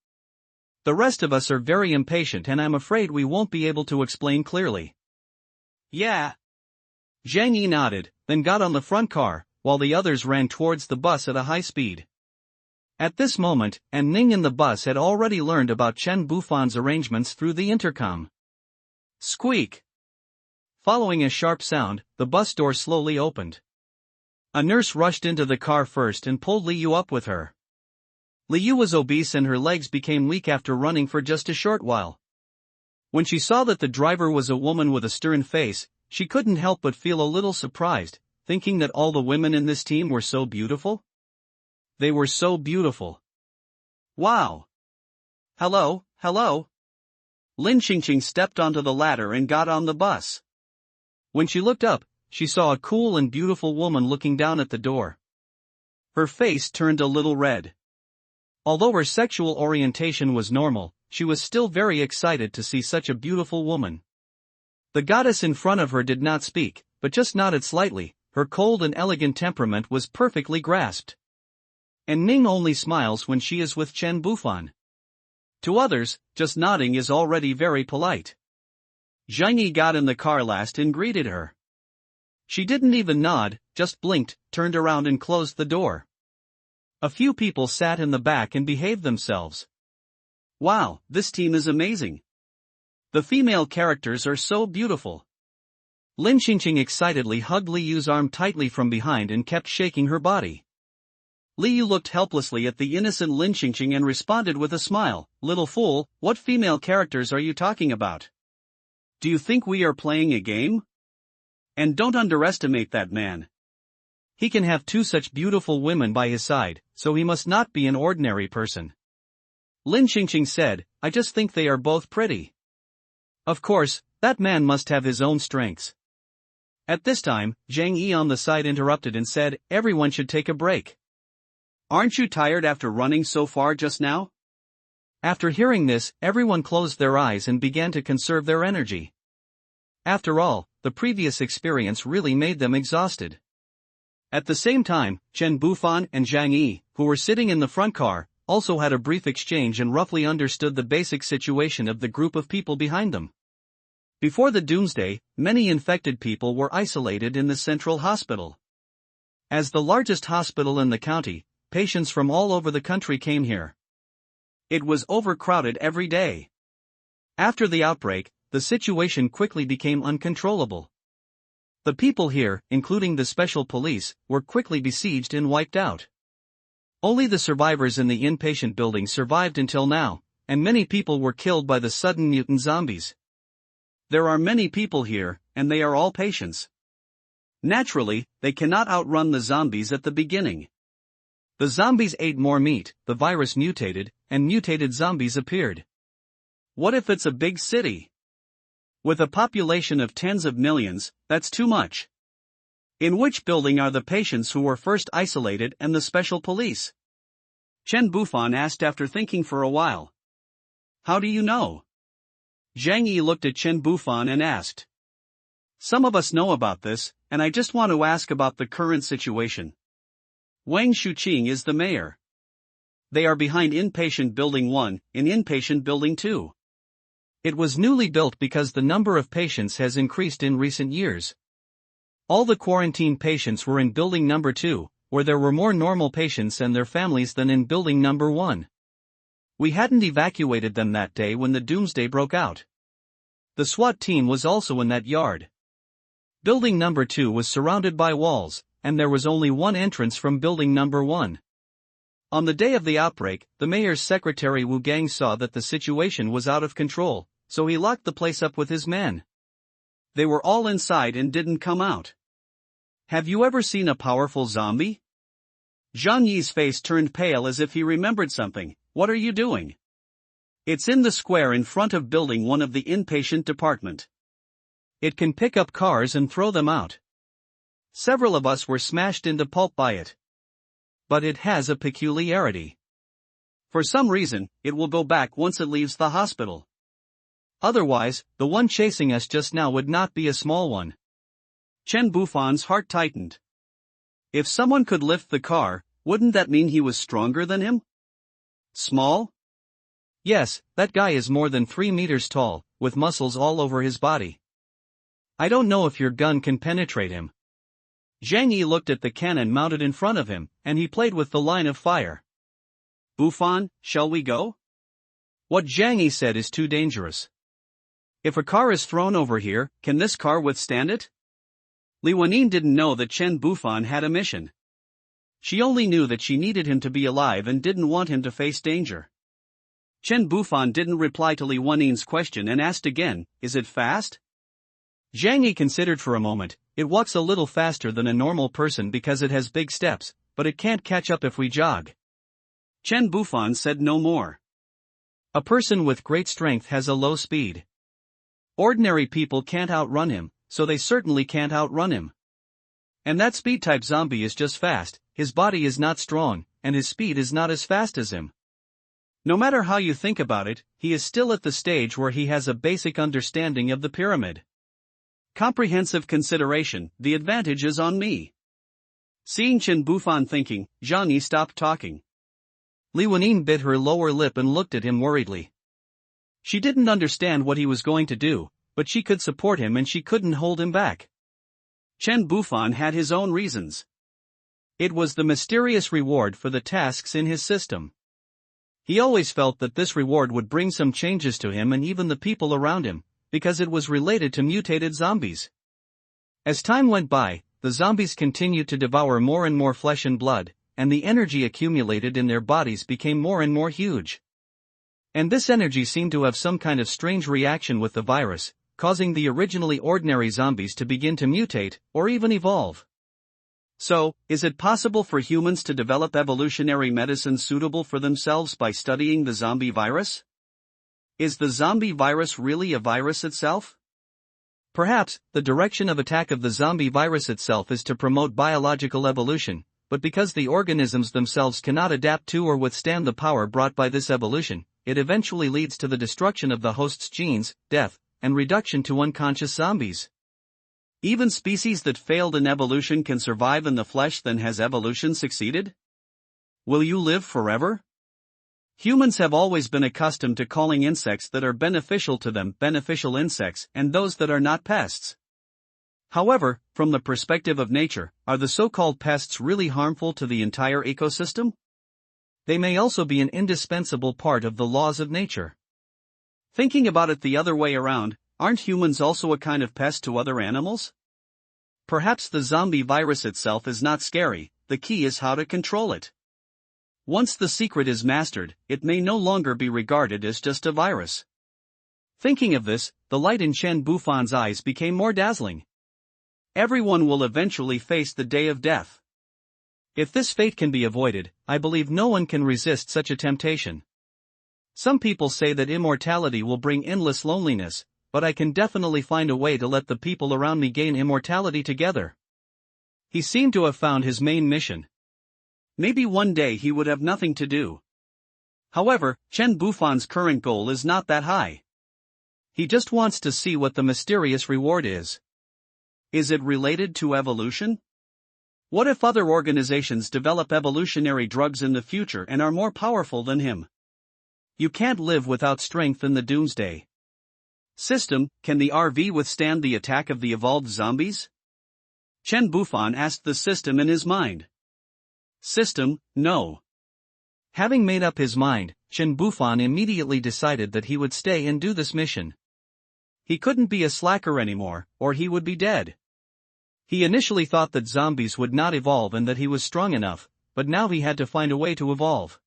The rest of us are very impatient and I'm afraid we won't be able to explain clearly. Yeah. Zhang Yi nodded, then got on the front car, while the others ran towards the bus at a high speed. At this moment, An Ning in the bus had already learned about Chen Bufan's arrangements through the intercom. Squeak! Following a sharp sound, the bus door slowly opened. A nurse rushed into the car first and pulled Li Yu up with her. Li Yu was obese and her legs became weak after running for just a short while. When she saw that the driver was a woman with a stern face, she couldn't help but feel a little surprised, thinking that all the women in this team were so beautiful. They were so beautiful. Wow! Hello, hello! Lin Qingqing stepped onto the ladder and got on the bus. When she looked up, she saw a cool and beautiful woman looking down at the door. Her face turned a little red. Although her sexual orientation was normal, she was still very excited to see such a beautiful woman. The goddess in front of her did not speak, but just nodded slightly. Her cold and elegant temperament was perfectly grasped. And Ning only smiles when she is with Chen Bufan. To others, just nodding is already very polite. Zhang Yi got in the car last and greeted her. She didn't even nod, just blinked, turned around and closed the door. A few people sat in the back and behaved themselves. Wow, this team is amazing. The female characters are so beautiful. Lin Qingqing excitedly hugged Li Yu's arm tightly from behind and kept shaking her body. Li Yu looked helplessly at the innocent Lin Qingqing and responded with a smile, Little fool, what female characters are you talking about? Do you think we are playing a game? And don't underestimate that man. He can have two such beautiful women by his side, so he must not be an ordinary person. Lin Qingqing said, I just think they are both pretty. Of course, that man must have his own strengths. At this time, Zhang Yi on the side interrupted and said, everyone should take a break. Aren't you tired after running so far just now? After hearing this, everyone closed their eyes and began to conserve their energy. After all, the previous experience really made them exhausted. At the same time, Chen Bufan and Zhang Yi, who were sitting in the front car, also had a brief exchange and roughly understood the basic situation of the group of people behind them. Before the doomsday, many infected people were isolated in the central hospital. As the largest hospital in the county, patients from all over the country came here. It was overcrowded every day. After the outbreak, the situation quickly became uncontrollable. The people here, including the special police, were quickly besieged and wiped out. Only the survivors in the inpatient building survived until now, and many people were killed by the sudden mutant zombies. There are many people here, and they are all patients. Naturally, they cannot outrun the zombies at the beginning. The zombies ate more meat, the virus mutated, and mutated zombies appeared. What if it's a big city? With a population of tens of millions, that's too much. In which building are the patients who were first isolated and the special police? Chen Bufan asked after thinking for a while. How do you know? Zhang Yi looked at Chen Bufan and asked. Some of us know about this, and I just want to ask about the current situation. Wang Shuqing is the mayor. They are behind Inpatient Building 1, in Inpatient Building 2. It was newly built because the number of patients has increased in recent years. All the quarantine patients were in Building Number 2, where there were more normal patients and their families than in Building Number 1. We hadn't evacuated them that day when the doomsday broke out. The SWAT team was also in that yard. Building Number 2 was surrounded by walls, and there was only one entrance from Building Number 1. On the day of the outbreak, the mayor's secretary Wu Gang saw that the situation was out of control, so he locked the place up with his men. They were all inside and didn't come out. Have you ever seen a powerful zombie? Zhang Yi's face turned pale as if he remembered something. What are you doing? It's in the square in front of Building 1 of the inpatient department. It can pick up cars and throw them out. Several of us were smashed into pulp by it. But it has a peculiarity. For some reason, it will go back once it leaves the hospital. Otherwise, the one chasing us just now would not be a small one. Chen Bufan's heart tightened. If someone could lift the car, wouldn't that mean he was stronger than him? Small? Yes, that guy is more than 3 meters tall, with muscles all over his body. I don't know if your gun can penetrate him. Zhang Yi looked at the cannon mounted in front of him, and he played with the line of fire. Bufan, shall we go? What Zhang Yi said is too dangerous. If a car is thrown over here, can this car withstand it? Li Wenin didn't know that Chen Bufan had a mission. She only knew that she needed him to be alive and didn't want him to face danger. Chen Bufan didn't reply to Li Wenin's question and asked again, is it fast? Zhang Yi considered for a moment. It walks a little faster than a normal person because it has big steps, but it can't catch up if we jog. Chen Bufan said no more. A person with great strength has a low speed. Ordinary people can't outrun him, so they certainly can't outrun him. And that speed-type zombie is just fast, his body is not strong, and his speed is not as fast as him. No matter how you think about it, he is still at the stage where he has a basic understanding of the pyramid. Comprehensive consideration, the advantage is on me. Seeing Chen Bufan thinking, Zhang Yi stopped talking. Li Wenin bit her lower lip and looked at him worriedly. She didn't understand what he was going to do, but she could support him and she couldn't hold him back. Chen Bufan had his own reasons. It was the mysterious reward for the tasks in his system. He always felt that this reward would bring some changes to him and even the people around him, because it was related to mutated zombies. As time went by, the zombies continued to devour more and more flesh and blood, and the energy accumulated in their bodies became more and more huge. And this energy seemed to have some kind of strange reaction with the virus, causing the originally ordinary zombies to begin to mutate, or even evolve. So, is it possible for humans to develop evolutionary medicine suitable for themselves by studying the zombie virus? Is the zombie virus really a virus itself? Perhaps, the direction of attack of the zombie virus itself is to promote biological evolution, but because the organisms themselves cannot adapt to or withstand the power brought by this evolution, it eventually leads to the destruction of the host's genes, death, and reduction to unconscious zombies. Even species that failed in evolution can survive in the flesh. Then has evolution succeeded? Will you live forever? Humans have always been accustomed to calling insects that are beneficial to them beneficial insects and those that are not pests. However, from the perspective of nature, are the so-called pests really harmful to the entire ecosystem? They may also be an indispensable part of the laws of nature. Thinking about it the other way around, aren't humans also a kind of pest to other animals? Perhaps the zombie virus itself is not scary, the key is how to control it. Once the secret is mastered, it may no longer be regarded as just a virus. Thinking of this, the light in Chen Bufan's eyes became more dazzling. Everyone will eventually face the day of death. If this fate can be avoided, I believe no one can resist such a temptation. Some people say that immortality will bring endless loneliness, but I can definitely find a way to let the people around me gain immortality together. He seemed to have found his main mission. Maybe one day he would have nothing to do. However, Chen Bufan's current goal is not that high. He just wants to see what the mysterious reward is. Is it related to evolution? What if other organizations develop evolutionary drugs in the future and are more powerful than him? You can't live without strength in the doomsday. System, can the RV withstand the attack of the evolved zombies? Chen Bufan asked the system in his mind. System, no. Having made up his mind, Chen Bufan immediately decided that he would stay and do this mission. He couldn't be a slacker anymore, or he would be dead. He initially thought that zombies would not evolve and that he was strong enough, but now he had to find a way to evolve.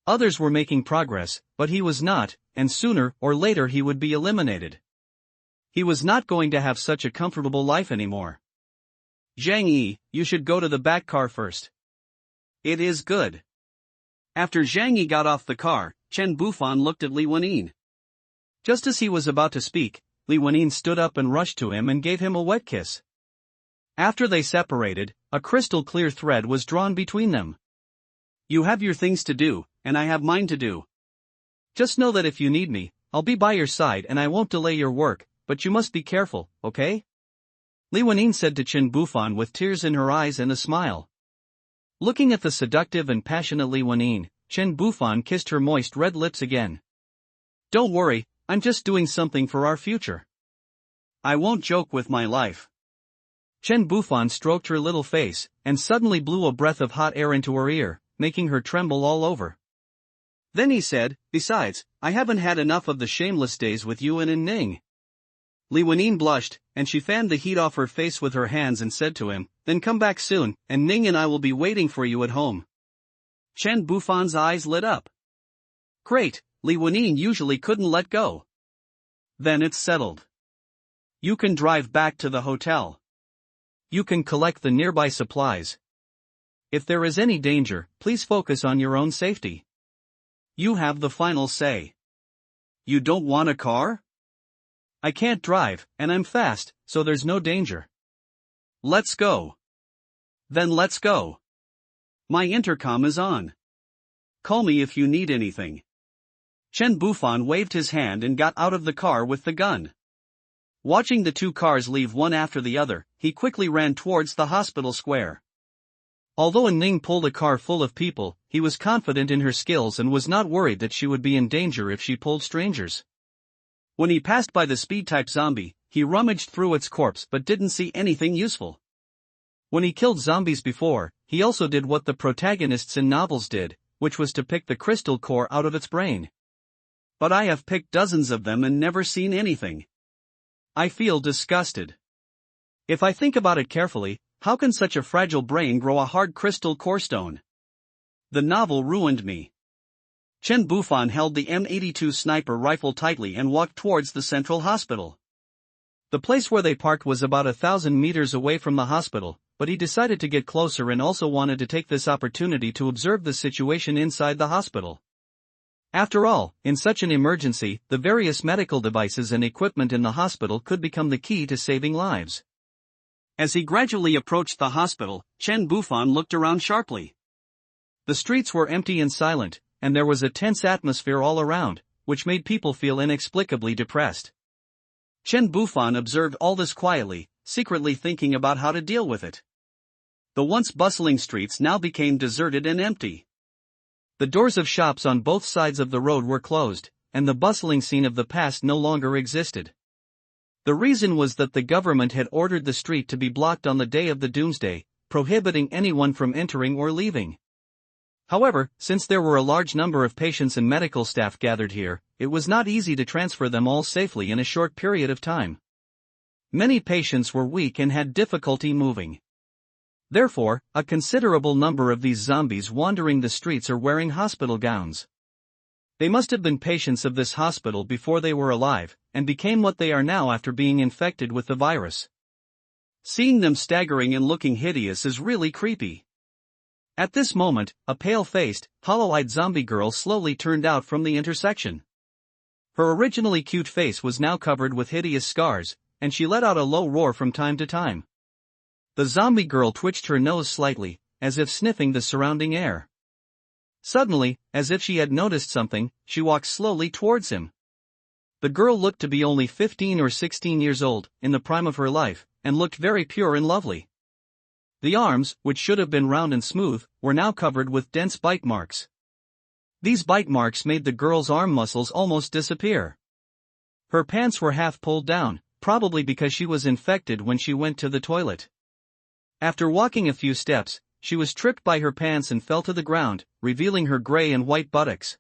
Others were making progress, but he was not, and sooner or later he would be eliminated. He was not going to have such a comfortable life anymore. Zhang Yi, you should go to the back car first. It is good. After Zhang Yi got off the car, Chen Bufan looked at Li Wenyin. Just as he was about to speak, Li Wenyin stood up and rushed to him and gave him a wet kiss. After they separated, a crystal-clear thread was drawn between them. You have your things to do, and I have mine to do. Just know that if you need me, I'll be by your side and I won't delay your work, but you must be careful, okay? Li Wenyin said to Chen Bufan with tears in her eyes and a smile. Looking at the seductive and passionate Li Wenyin, Chen Bufan kissed her moist red lips again. Don't worry, I'm just doing something for our future. I won't joke with my life. Chen Bufan stroked her little face, and suddenly blew a breath of hot air into her ear, making her tremble all over. Then he said, besides, I haven't had enough of the shameless days with you and in Ning. Li Wenyin blushed, and she fanned the heat off her face with her hands and said to him, then come back soon, and Ning and I will be waiting for you at home. Chen Bufan's eyes lit up. Great, Li Wenyin usually couldn't let go. Then it's settled. You can drive back to the hotel. You can collect the nearby supplies. If there is any danger, please focus on your own safety. You have the final say. You don't want a car? I can't drive, and I'm fast, so there's no danger. Let's go. Then let's go. My intercom is on. Call me if you need anything. Chen Bufan waved his hand and got out of the car with the gun. Watching the two cars leave one after the other, he quickly ran towards the hospital square. Although Ning pulled a car full of people, he was confident in her skills and was not worried that she would be in danger if she pulled strangers. When he passed by the speed-type zombie, he rummaged through its corpse but didn't see anything useful. When he killed zombies before, he also did what the protagonists in novels did, which was to pick the crystal core out of its brain. But I have picked dozens of them and never seen anything. I feel disgusted. If I think about it carefully, how can such a fragile brain grow a hard crystal core stone? The novel ruined me. Chen Bufan held the M82 sniper rifle tightly and walked towards the central hospital. The place where they parked was about 1,000 meters away from the hospital, but he decided to get closer and also wanted to take this opportunity to observe the situation inside the hospital. After all, in such an emergency, the various medical devices and equipment in the hospital could become the key to saving lives. As he gradually approached the hospital, Chen Bufan looked around sharply. The streets were empty and silent, and there was a tense atmosphere all around, which made people feel inexplicably depressed. Chen Bufan observed all this quietly, secretly thinking about how to deal with it. The once bustling streets now became deserted and empty. The doors of shops on both sides of the road were closed, and the bustling scene of the past no longer existed. The reason was that the government had ordered the street to be blocked on the day of the doomsday, prohibiting anyone from entering or leaving. However, since there were a large number of patients and medical staff gathered here, it was not easy to transfer them all safely in a short period of time. Many patients were weak and had difficulty moving. Therefore, a considerable number of these zombies wandering the streets are wearing hospital gowns. They must have been patients of this hospital before they were alive, and became what they are now after being infected with the virus. Seeing them staggering and looking hideous is really creepy. At this moment, a pale-faced, hollow-eyed zombie girl slowly turned out from the intersection. Her originally cute face was now covered with hideous scars, and she let out a low roar from time to time. The zombie girl twitched her nose slightly, as if sniffing the surrounding air. Suddenly, as if she had noticed something, she walked slowly towards him. The girl looked to be only 15 or 16 years old, in the prime of her life, and looked very pure and lovely. The arms, which should have been round and smooth, were now covered with dense bite marks. These bite marks made the girl's arm muscles almost disappear. Her pants were half pulled down, probably because she was infected when she went to the toilet. After walking a few steps, she was tripped by her pants and fell to the ground, revealing her gray and white buttocks.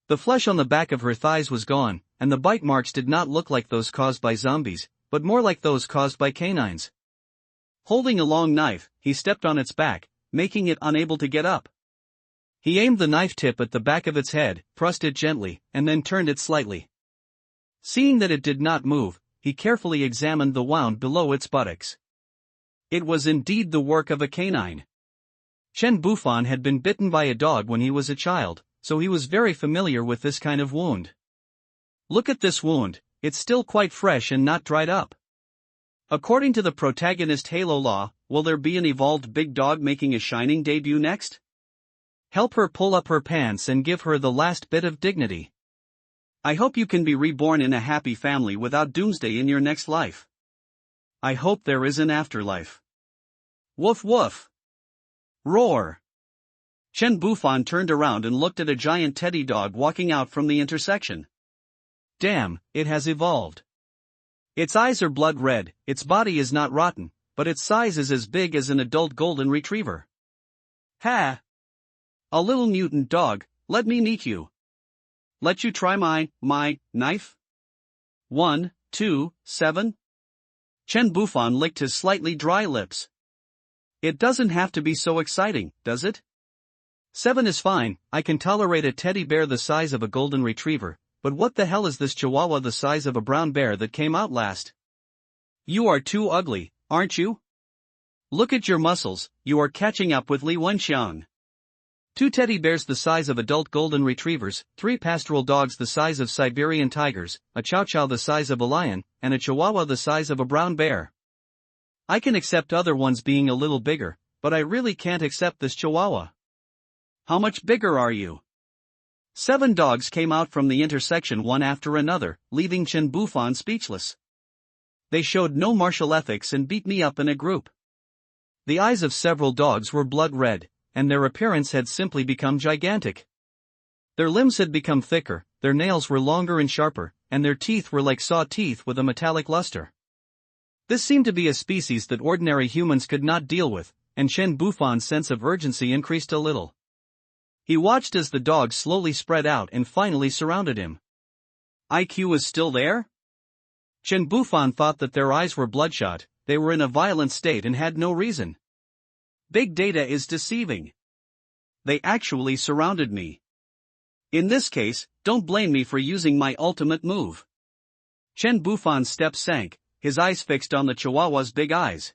The flesh on the back of her thighs was gone, and the bite marks did not look like those caused by zombies, but more like those caused by canines. Holding a long knife, he stepped on its back, making it unable to get up. He aimed the knife tip at the back of its head, thrust it gently, and then turned it slightly. Seeing that it did not move, he carefully examined the wound below its buttocks. It was indeed the work of a canine. Chen Bufan had been bitten by a dog when he was a child, so he was very familiar with this kind of wound. Look at this wound, it's still quite fresh and not dried up. According to the protagonist Halo Law, will there be an evolved big dog making a shining debut next? Help her pull up her pants and give her the last bit of dignity. I hope you can be reborn in a happy family without doomsday in your next life. I hope there is an afterlife. Woof woof. Roar. Chen Bufan turned around and looked at a giant teddy dog walking out from the intersection. Damn, it has evolved. Its eyes are blood red, its body is not rotten, but its size is as big as an adult golden retriever. Ha! A little mutant dog, let me meet you. Let you try my knife? 1, 2, 7? Chen Bufan licked his slightly dry lips. It doesn't have to be so exciting, does it? 7 is fine, I can tolerate a teddy bear the size of a golden retriever, but what the hell is this chihuahua the size of a brown bear that came out last? You are too ugly, aren't you? Look at your muscles, you are catching up with Li Wenxiang. 2 teddy bears the size of adult golden retrievers, 3 pastoral dogs the size of Siberian tigers, a chow chow the size of a lion, and a chihuahua the size of a brown bear. I can accept other ones being a little bigger, but I really can't accept this chihuahua. How much bigger are you? 7 dogs came out from the intersection one after another, leaving Chen Bufan speechless. They showed no martial ethics and beat me up in a group. The eyes of several dogs were blood red, and their appearance had simply become gigantic. Their limbs had become thicker, their nails were longer and sharper, and their teeth were like saw teeth with a metallic luster. This seemed to be a species that ordinary humans could not deal with, and Chen Bufan's sense of urgency increased a little. He watched as the dogs slowly spread out and finally surrounded him. IQ is still there? Chen Bufan thought that their eyes were bloodshot, they were in a violent state and had no reason. Big data is deceiving. They actually surrounded me. In this case, don't blame me for using my ultimate move. Chen Bufan's step sank, his eyes fixed on the chihuahua's big eyes.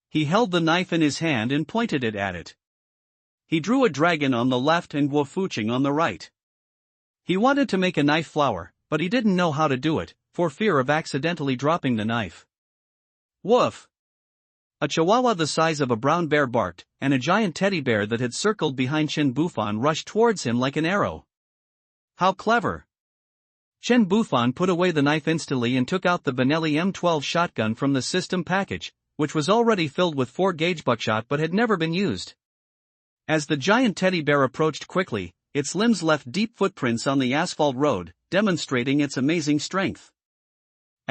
He held the knife in his hand and pointed it at it. He drew a dragon on the left and Guofuching on the right. He wanted to make a knife flower, but he didn't know how to do it, for fear of accidentally dropping the knife. Woof! A chihuahua the size of a brown bear barked, and a giant teddy bear that had circled behind Chen Bufan rushed towards him like an arrow. How clever! Chen Bufan put away the knife instantly and took out the Benelli M12 shotgun from the system package, which was already filled with 4-gauge buckshot but had never been used. As the giant teddy bear approached quickly, its limbs left deep footprints on the asphalt road, demonstrating its amazing strength.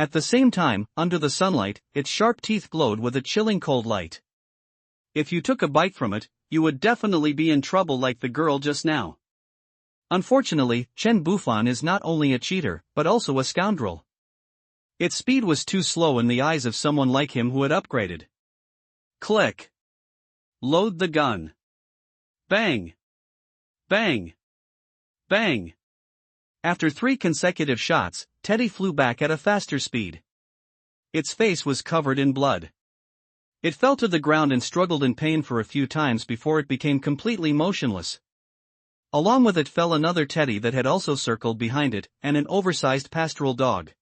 At the same time, under the sunlight, its sharp teeth glowed with a chilling cold light. If you took a bite from it, you would definitely be in trouble like the girl just now. Unfortunately, Chen Bufan is not only a cheater, but also a scoundrel. Its speed was too slow in the eyes of someone like him who had upgraded. Click. Load the gun. Bang. Bang. Bang. After 3 consecutive shots, Teddy flew back at a faster speed. Its face was covered in blood. It fell to the ground and struggled in pain for a few times before it became completely motionless. Along with it fell another teddy that had also circled behind it, and an oversized pastoral dog.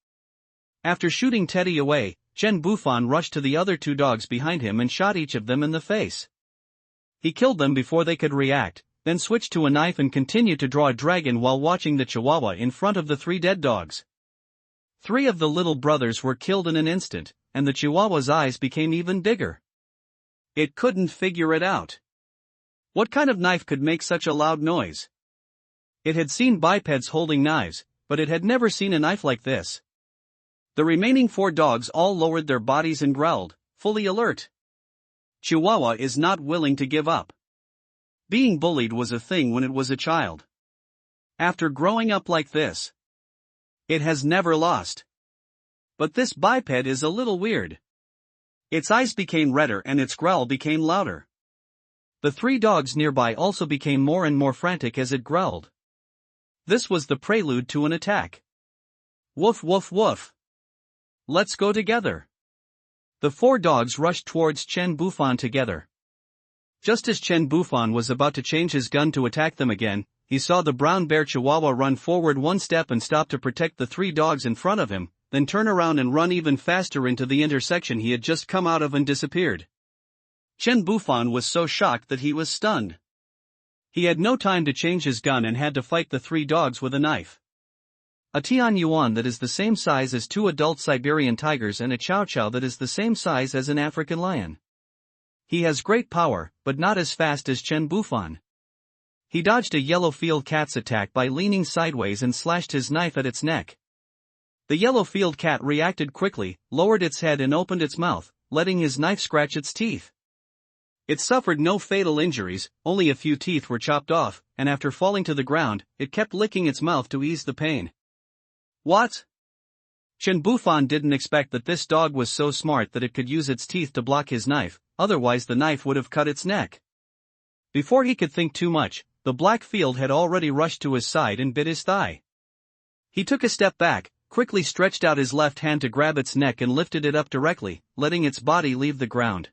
After shooting Teddy away, Chen Bufan rushed to the other 2 dogs behind him and shot each of them in the face. He killed them before they could react, then switched to a knife and continued to draw a dragon while watching the chihuahua in front of the 3 dead dogs. 3 of the little brothers were killed in an instant, and the chihuahua's eyes became even bigger. It couldn't figure it out. What kind of knife could make such a loud noise? It had seen bipeds holding knives, but it had never seen a knife like this. The remaining 4 dogs all lowered their bodies and growled, fully alert. Chihuahua is not willing to give up. Being bullied was a thing when it was a child. After growing up like this, it has never lost. But this biped is a little weird. Its eyes became redder and its growl became louder. The 3 dogs nearby also became more and more frantic as it growled. This was the prelude to an attack. Woof woof woof. Let's go together. The 4 dogs rushed towards Chen Bufan together. Just as Chen Bufan was about to change his gun to attack them again, he saw the brown bear chihuahua run forward 1 step and stop to protect the 3 dogs in front of him, then turn around and run even faster into the intersection he had just come out of and disappeared. Chen Bufan was so shocked that he was stunned. He had no time to change his gun and had to fight the 3 dogs with a knife. A Tian Yuan that is the same size as 2 adult Siberian tigers and a Chow Chow that is the same size as an African lion. He has great power, but not as fast as Chen Bufan. He dodged a yellow field cat's attack by leaning sideways and slashed his knife at its neck. The yellow field cat reacted quickly, lowered its head and opened its mouth, letting his knife scratch its teeth. It suffered no fatal injuries, only a few teeth were chopped off, and after falling to the ground, it kept licking its mouth to ease the pain. What? Chen Bufan didn't expect that this dog was so smart that it could use its teeth to block his knife, otherwise the knife would have cut its neck. Before he could think too much, the black field had already rushed to his side and bit his thigh. He took a step back, quickly stretched out his left hand to grab its neck and lifted it up directly, letting its body leave the ground.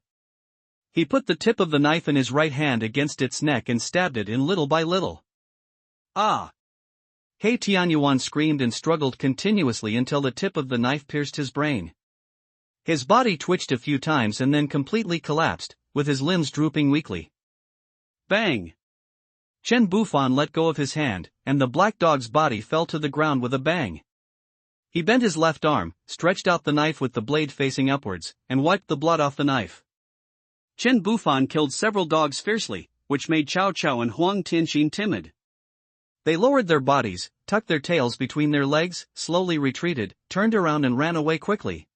He put the tip of the knife in his right hand against its neck and stabbed it in little by little. Ah! He Tianyuan screamed and struggled continuously until the tip of the knife pierced his brain. His body twitched a few times and then completely collapsed, with his limbs drooping weakly. Bang! Chen Bufan let go of his hand, and the black dog's body fell to the ground with a bang. He bent his left arm, stretched out the knife with the blade facing upwards, and wiped the blood off the knife. Chen Bufan killed several dogs fiercely, which made Chow Chow and Huang Tianxin timid. They lowered their bodies, tucked their tails between their legs, slowly retreated, turned around and ran away quickly.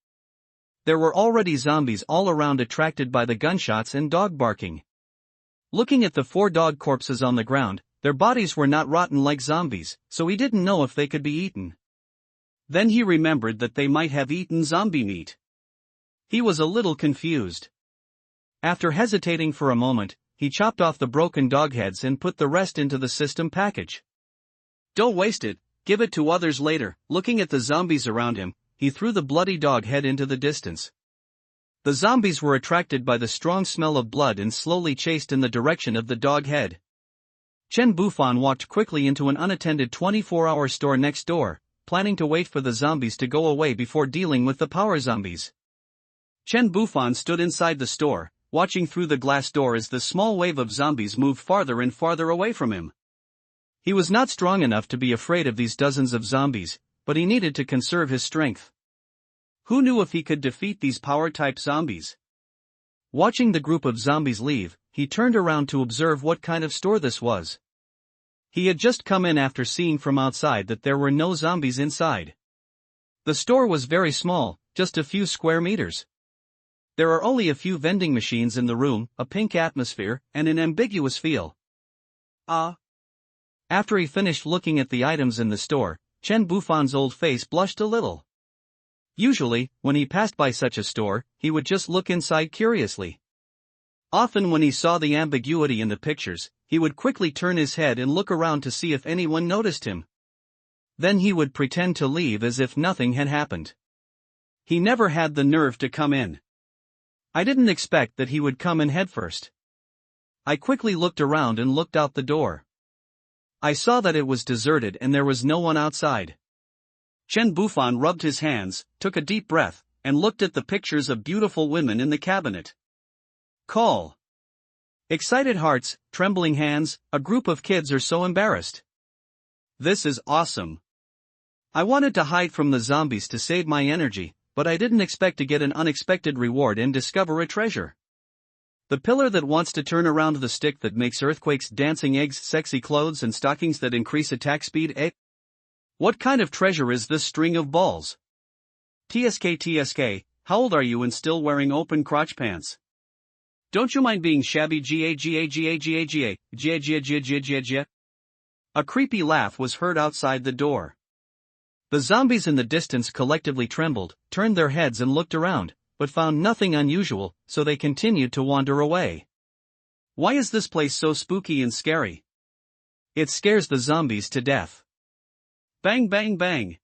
There were already zombies all around attracted by the gunshots and dog barking. Looking at the 4 dog corpses on the ground, their bodies were not rotten like zombies, so he didn't know if they could be eaten. Then he remembered that they might have eaten zombie meat. He was a little confused. After hesitating for a moment, he chopped off the broken dog heads and put the rest into the system package. Don't waste it, give it to others later. Looking at the zombies around him, he threw the bloody dog head into the distance. The zombies were attracted by the strong smell of blood and slowly chased in the direction of the dog head. Chen Bufan walked quickly into an unattended 24-hour store next door, planning to wait for the zombies to go away before dealing with the power zombies. Chen Bufan stood inside the store, watching through the glass door as the small wave of zombies moved farther and farther away from him. He was not strong enough to be afraid of these dozens of zombies, but he needed to conserve his strength. Who knew if he could defeat these power-type zombies? Watching the group of zombies leave, he turned around to observe what kind of store this was. He had just come in after seeing from outside that there were no zombies inside. The store was very small, just a few square meters. There are only a few vending machines in the room, a pink atmosphere, and an ambiguous feel. After he finished looking at the items in the store, Chen Bufan's old face blushed a little. Usually, when he passed by such a store, he would just look inside curiously. Often when he saw the ambiguity in the pictures, he would quickly turn his head and look around to see if anyone noticed him. Then he would pretend to leave as if nothing had happened. He never had the nerve to come in. I didn't expect that he would come in headfirst. I quickly looked around and looked out the door. I saw that it was deserted and there was no one outside. Chen Bufan rubbed his hands, took a deep breath, and looked at the pictures of beautiful women in the cabinet. Call. Excited hearts, trembling hands, a group of kids are so embarrassed. This is awesome. I wanted to hide from the zombies to save my energy, but I didn't expect to get an unexpected reward and discover a treasure. The pillar that wants to turn around, the stick that makes earthquakes, dancing eggs, sexy clothes and stockings that increase attack speed. What kind of treasure is this string of balls? TSK, how old are you and still wearing open crotch pants? Don't you mind being shabby? A creepy laugh was heard outside the door. The zombies in the distance collectively trembled, turned their heads and looked around, but found nothing unusual, so they continued to wander away. Why is this place so spooky and scary? It scares the zombies to death. Bang bang bang.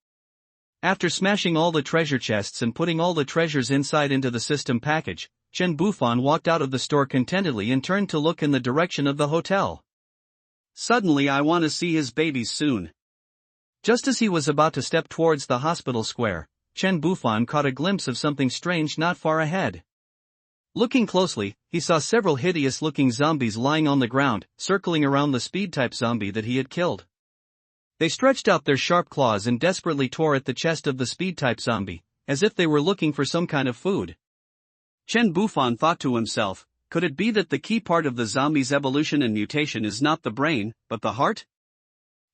After smashing all the treasure chests and putting all the treasures inside into the system package, Chen Bufan walked out of the store contentedly and turned to look in the direction of the hotel. Suddenly I want to see his babies soon. Just as he was about to step towards the hospital square, Chen Bufan caught a glimpse of something strange not far ahead. Looking closely, he saw several hideous-looking zombies lying on the ground, circling around the speed-type zombie that he had killed. They stretched out their sharp claws and desperately tore at the chest of the speed-type zombie, as if they were looking for some kind of food. Chen Bufan thought to himself, could it be that the key part of the zombie's evolution and mutation is not the brain, but the heart?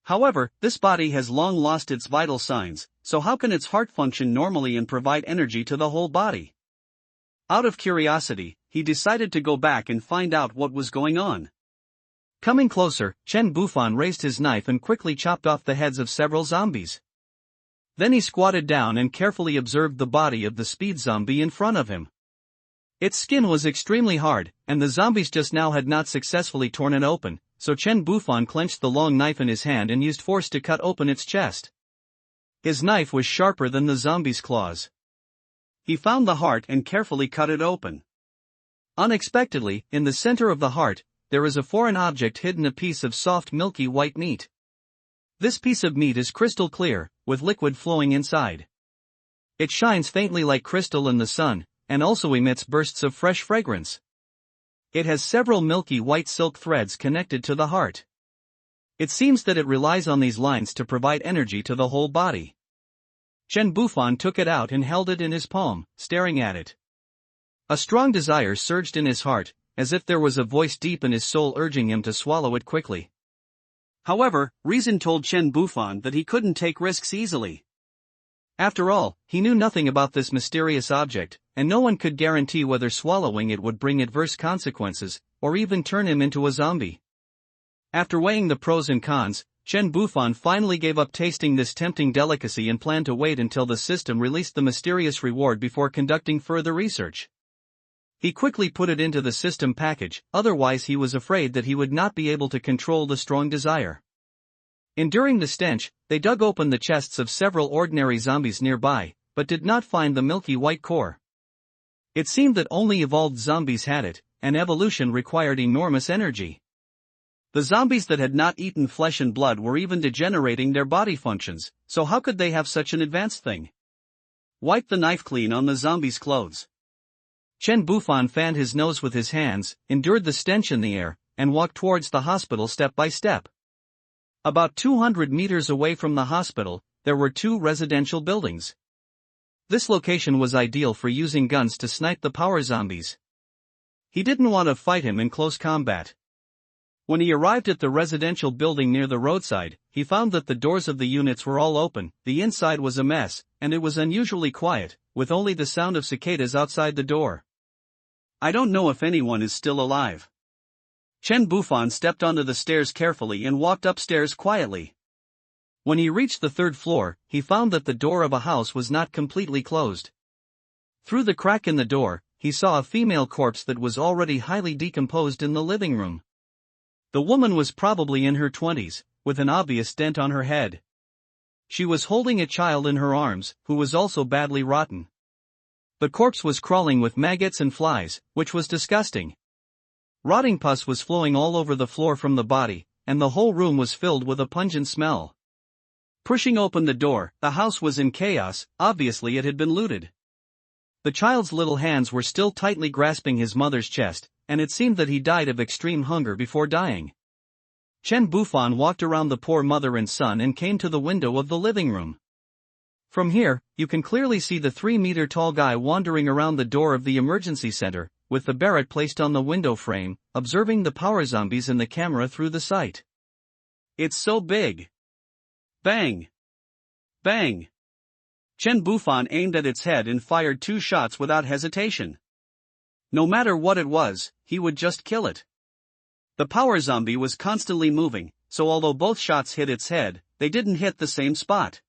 However, this body has long lost its vital signs, so how can its heart function normally and provide energy to the whole body? Out of curiosity, he decided to go back and find out what was going on. Coming closer, Chen Bufan raised his knife and quickly chopped off the heads of several zombies. Then he squatted down and carefully observed the body of the speed zombie in front of him. Its skin was extremely hard, and the zombies just now had not successfully torn it open, so Chen Bufan clenched the long knife in his hand and used force to cut open its chest. His knife was sharper than the zombie's claws. He found the heart and carefully cut it open. Unexpectedly, in the center of the heart, there is a foreign object hidden, a piece of soft milky white meat. This piece of meat is crystal clear, with liquid flowing inside. It shines faintly like crystal in the sun, and also emits bursts of fresh fragrance. It has several milky white silk threads connected to the heart. It seems that it relies on these lines to provide energy to the whole body. Chen Bufan took it out and held it in his palm, staring at it. A strong desire surged in his heart, as if there was a voice deep in his soul urging him to swallow it quickly. However, reason told Chen Bufan that he couldn't take risks easily. After all, he knew nothing about this mysterious object, and no one could guarantee whether swallowing it would bring adverse consequences, or even turn him into a zombie. After weighing the pros and cons, Chen Bufan finally gave up tasting this tempting delicacy and planned to wait until the system released the mysterious reward before conducting further research. He quickly put it into the system package, otherwise he was afraid that he would not be able to control the strong desire. Enduring the stench, they dug open the chests of several ordinary zombies nearby, but did not find the milky white core. It seemed that only evolved zombies had it, and evolution required enormous energy. The zombies that had not eaten flesh and blood were even degenerating their body functions, so how could they have such an advanced thing? Wipe the knife clean on the zombie's clothes. Chen Bufan fanned his nose with his hands, endured the stench in the air, and walked towards the hospital step by step. About 200 meters away from the hospital, there were 2 residential buildings. This location was ideal for using guns to snipe the power zombies. He didn't want to fight him in close combat. When he arrived at the residential building near the roadside, he found that the doors of the units were all open, the inside was a mess, and it was unusually quiet, with only the sound of cicadas outside the door. I don't know if anyone is still alive. Chen Bufan stepped onto the stairs carefully and walked upstairs quietly. When he reached the third floor, he found that the door of a house was not completely closed. Through the crack in the door, he saw a female corpse that was already highly decomposed in the living room. The woman was probably in her 20s, with an obvious dent on her head. She was holding a child in her arms, who was also badly rotten. The corpse was crawling with maggots and flies, which was disgusting. Rotting pus was flowing all over the floor from the body, and the whole room was filled with a pungent smell. Pushing open the door, the house was in chaos, obviously it had been looted. The child's little hands were still tightly grasping his mother's chest, and it seemed that he died of extreme hunger before dying. Chen Bufan walked around the poor mother and son and came to the window of the living room. From here, you can clearly see the 3-meter-tall guy wandering around the door of the emergency center, with the Barrett placed on the window frame, observing the power zombies in the camera through the sight. It's so big. Bang! Bang! Chen Bufan aimed at its head and fired 2 shots without hesitation. No matter what it was, he would just kill it. The power zombie was constantly moving, so although both shots hit its head, they didn't hit the same spot.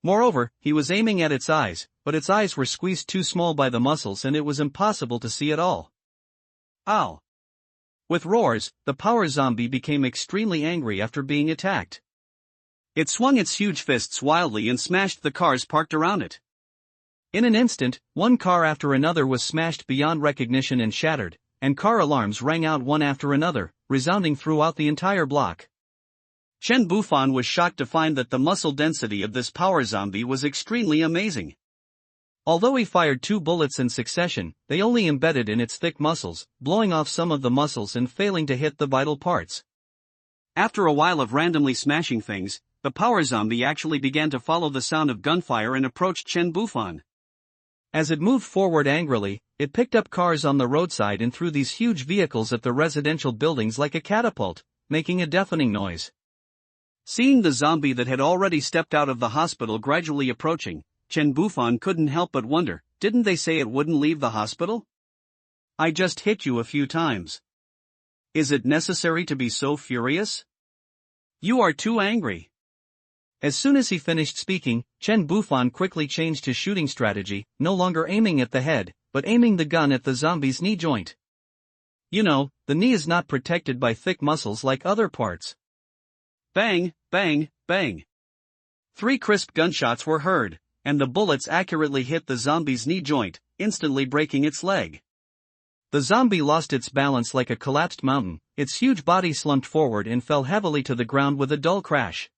Moreover, he was aiming at its eyes, but its eyes were squeezed too small by the muscles and it was impossible to see at all. Ow! With roars, the power zombie became extremely angry after being attacked. It swung its huge fists wildly and smashed the cars parked around it. In an instant, one car after another was smashed beyond recognition and shattered, and car alarms rang out one after another, resounding throughout the entire block. Chen Bufan was shocked to find that the muscle density of this power zombie was extremely amazing. Although he fired 2 bullets in succession, they only embedded in its thick muscles, blowing off some of the muscles and failing to hit the vital parts. After a while of randomly smashing things, the power zombie actually began to follow the sound of gunfire and approached Chen Bufan. As it moved forward angrily, it picked up cars on the roadside and threw these huge vehicles at the residential buildings like a catapult, making a deafening noise. Seeing the zombie that had already stepped out of the hospital gradually approaching, Chen Bufan couldn't help but wonder, didn't they say it wouldn't leave the hospital? I just hit you a few times. Is it necessary to be so furious? You are too angry. As soon as he finished speaking, Chen Bufan quickly changed his shooting strategy, no longer aiming at the head, but aiming the gun at the zombie's knee joint. You know, the knee is not protected by thick muscles like other parts. Bang, bang, bang. 3 crisp gunshots were heard, and the bullets accurately hit the zombie's knee joint, instantly breaking its leg. The zombie lost its balance like a collapsed mountain, its huge body slumped forward and fell heavily to the ground with a dull crash.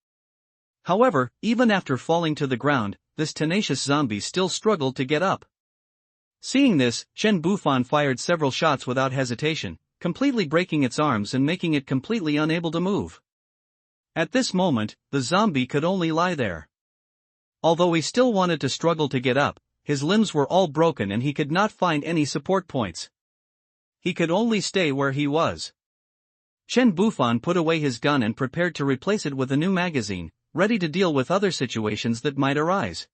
However, even after falling to the ground, this tenacious zombie still struggled to get up. Seeing this, Chen Bufan fired several shots without hesitation, completely breaking its arms and making it completely unable to move. At this moment, the zombie could only lie there. Although he still wanted to struggle to get up, his limbs were all broken and he could not find any support points. He could only stay where he was. Chen Bufan put away his gun and prepared to replace it with a new magazine, ready to deal with other situations that might arise.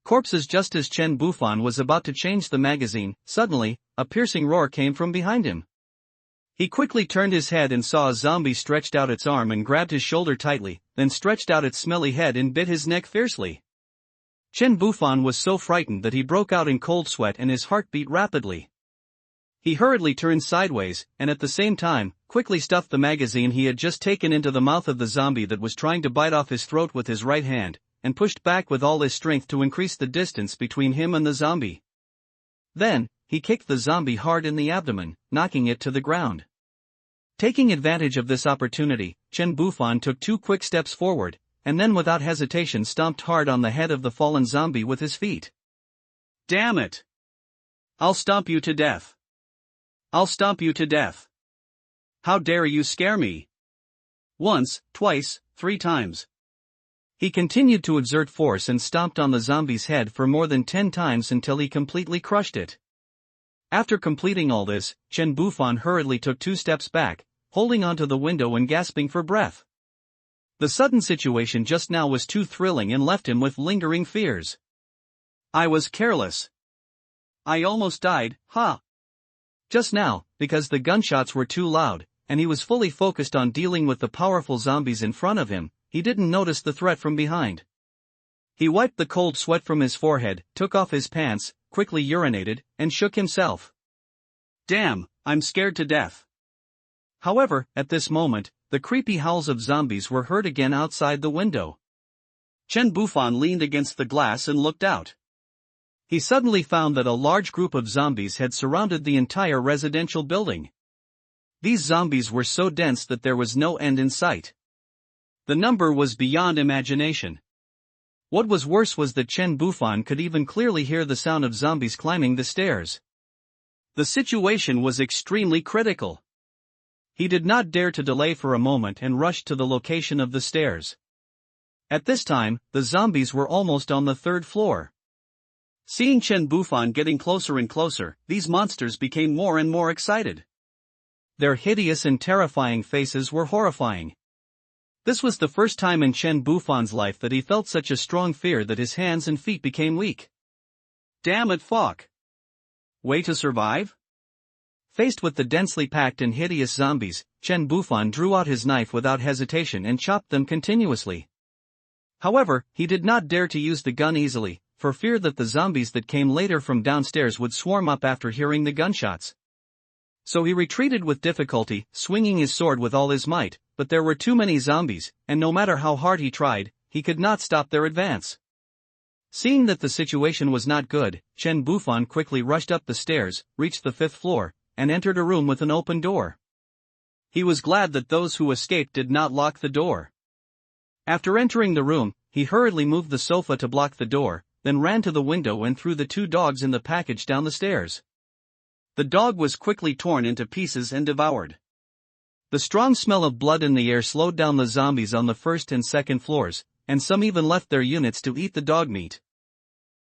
Corpses. Just as Chen Bufan was about to change the magazine, suddenly, a piercing roar came from behind him. He quickly turned his head and saw a zombie stretched out its arm and grabbed his shoulder tightly, then stretched out its smelly head and bit his neck fiercely. Chen Bufan was so frightened that he broke out in cold sweat and his heart beat rapidly. He hurriedly turned sideways, and at the same time, quickly stuffed the magazine he had just taken into the mouth of the zombie that was trying to bite off his throat with his right hand, and pushed back with all his strength to increase the distance between him and the zombie. Then, he kicked the zombie hard in the abdomen, knocking it to the ground. Taking advantage of this opportunity, Chen Bufan took 2 quick steps forward, and then without hesitation stomped hard on the head of the fallen zombie with his feet. Damn it! I'll stomp you to death. I'll stomp you to death. How dare you scare me? Once, twice, 3 times. He continued to exert force and stomped on the zombie's head for more than 10 times until he completely crushed it. After completing all this, Chen Bufan hurriedly took 2 steps back, holding onto the window and gasping for breath. The sudden situation just now was too thrilling and left him with lingering fears. I was careless. I almost died, just now, because the gunshots were too loud, and he was fully focused on dealing with the powerful zombies in front of him. He didn't notice the threat from behind. He wiped the cold sweat from his forehead, took off his pants, quickly urinated, and shook himself. Damn, I'm scared to death. However, at this moment, the creepy howls of zombies were heard again outside the window. Chen Bufan leaned against the glass and looked out. He suddenly found that a large group of zombies had surrounded the entire residential building. These zombies were so dense that there was no end in sight. The number was beyond imagination. What was worse was that Chen Bufan could even clearly hear the sound of zombies climbing the stairs. The situation was extremely critical. He did not dare to delay for a moment and rushed to the location of the stairs. At this time, the zombies were almost on the third floor. Seeing Chen Bufan getting closer and closer, these monsters became more and more excited. Their hideous and terrifying faces were horrifying. This was the first time in Chen Bufan's life that he felt such a strong fear that his hands and feet became weak. Damn it, fuck. Way to survive? Faced with the densely packed and hideous zombies, Chen Bufan drew out his knife without hesitation and chopped them continuously. However, he did not dare to use the gun easily, for fear that the zombies that came later from downstairs would swarm up after hearing the gunshots. So he retreated with difficulty, swinging his sword with all his might, but there were too many zombies, and no matter how hard he tried, he could not stop their advance. Seeing that the situation was not good, Chen Bufan quickly rushed up the stairs, reached the 5th floor, and entered a room with an open door. He was glad that those who escaped did not lock the door. After entering the room, he hurriedly moved the sofa to block the door, then ran to the window and threw the 2 dogs in the package down the stairs. The dog was quickly torn into pieces and devoured. The strong smell of blood in the air slowed down the zombies on the 1st and 2nd floors, and some even left their units to eat the dog meat.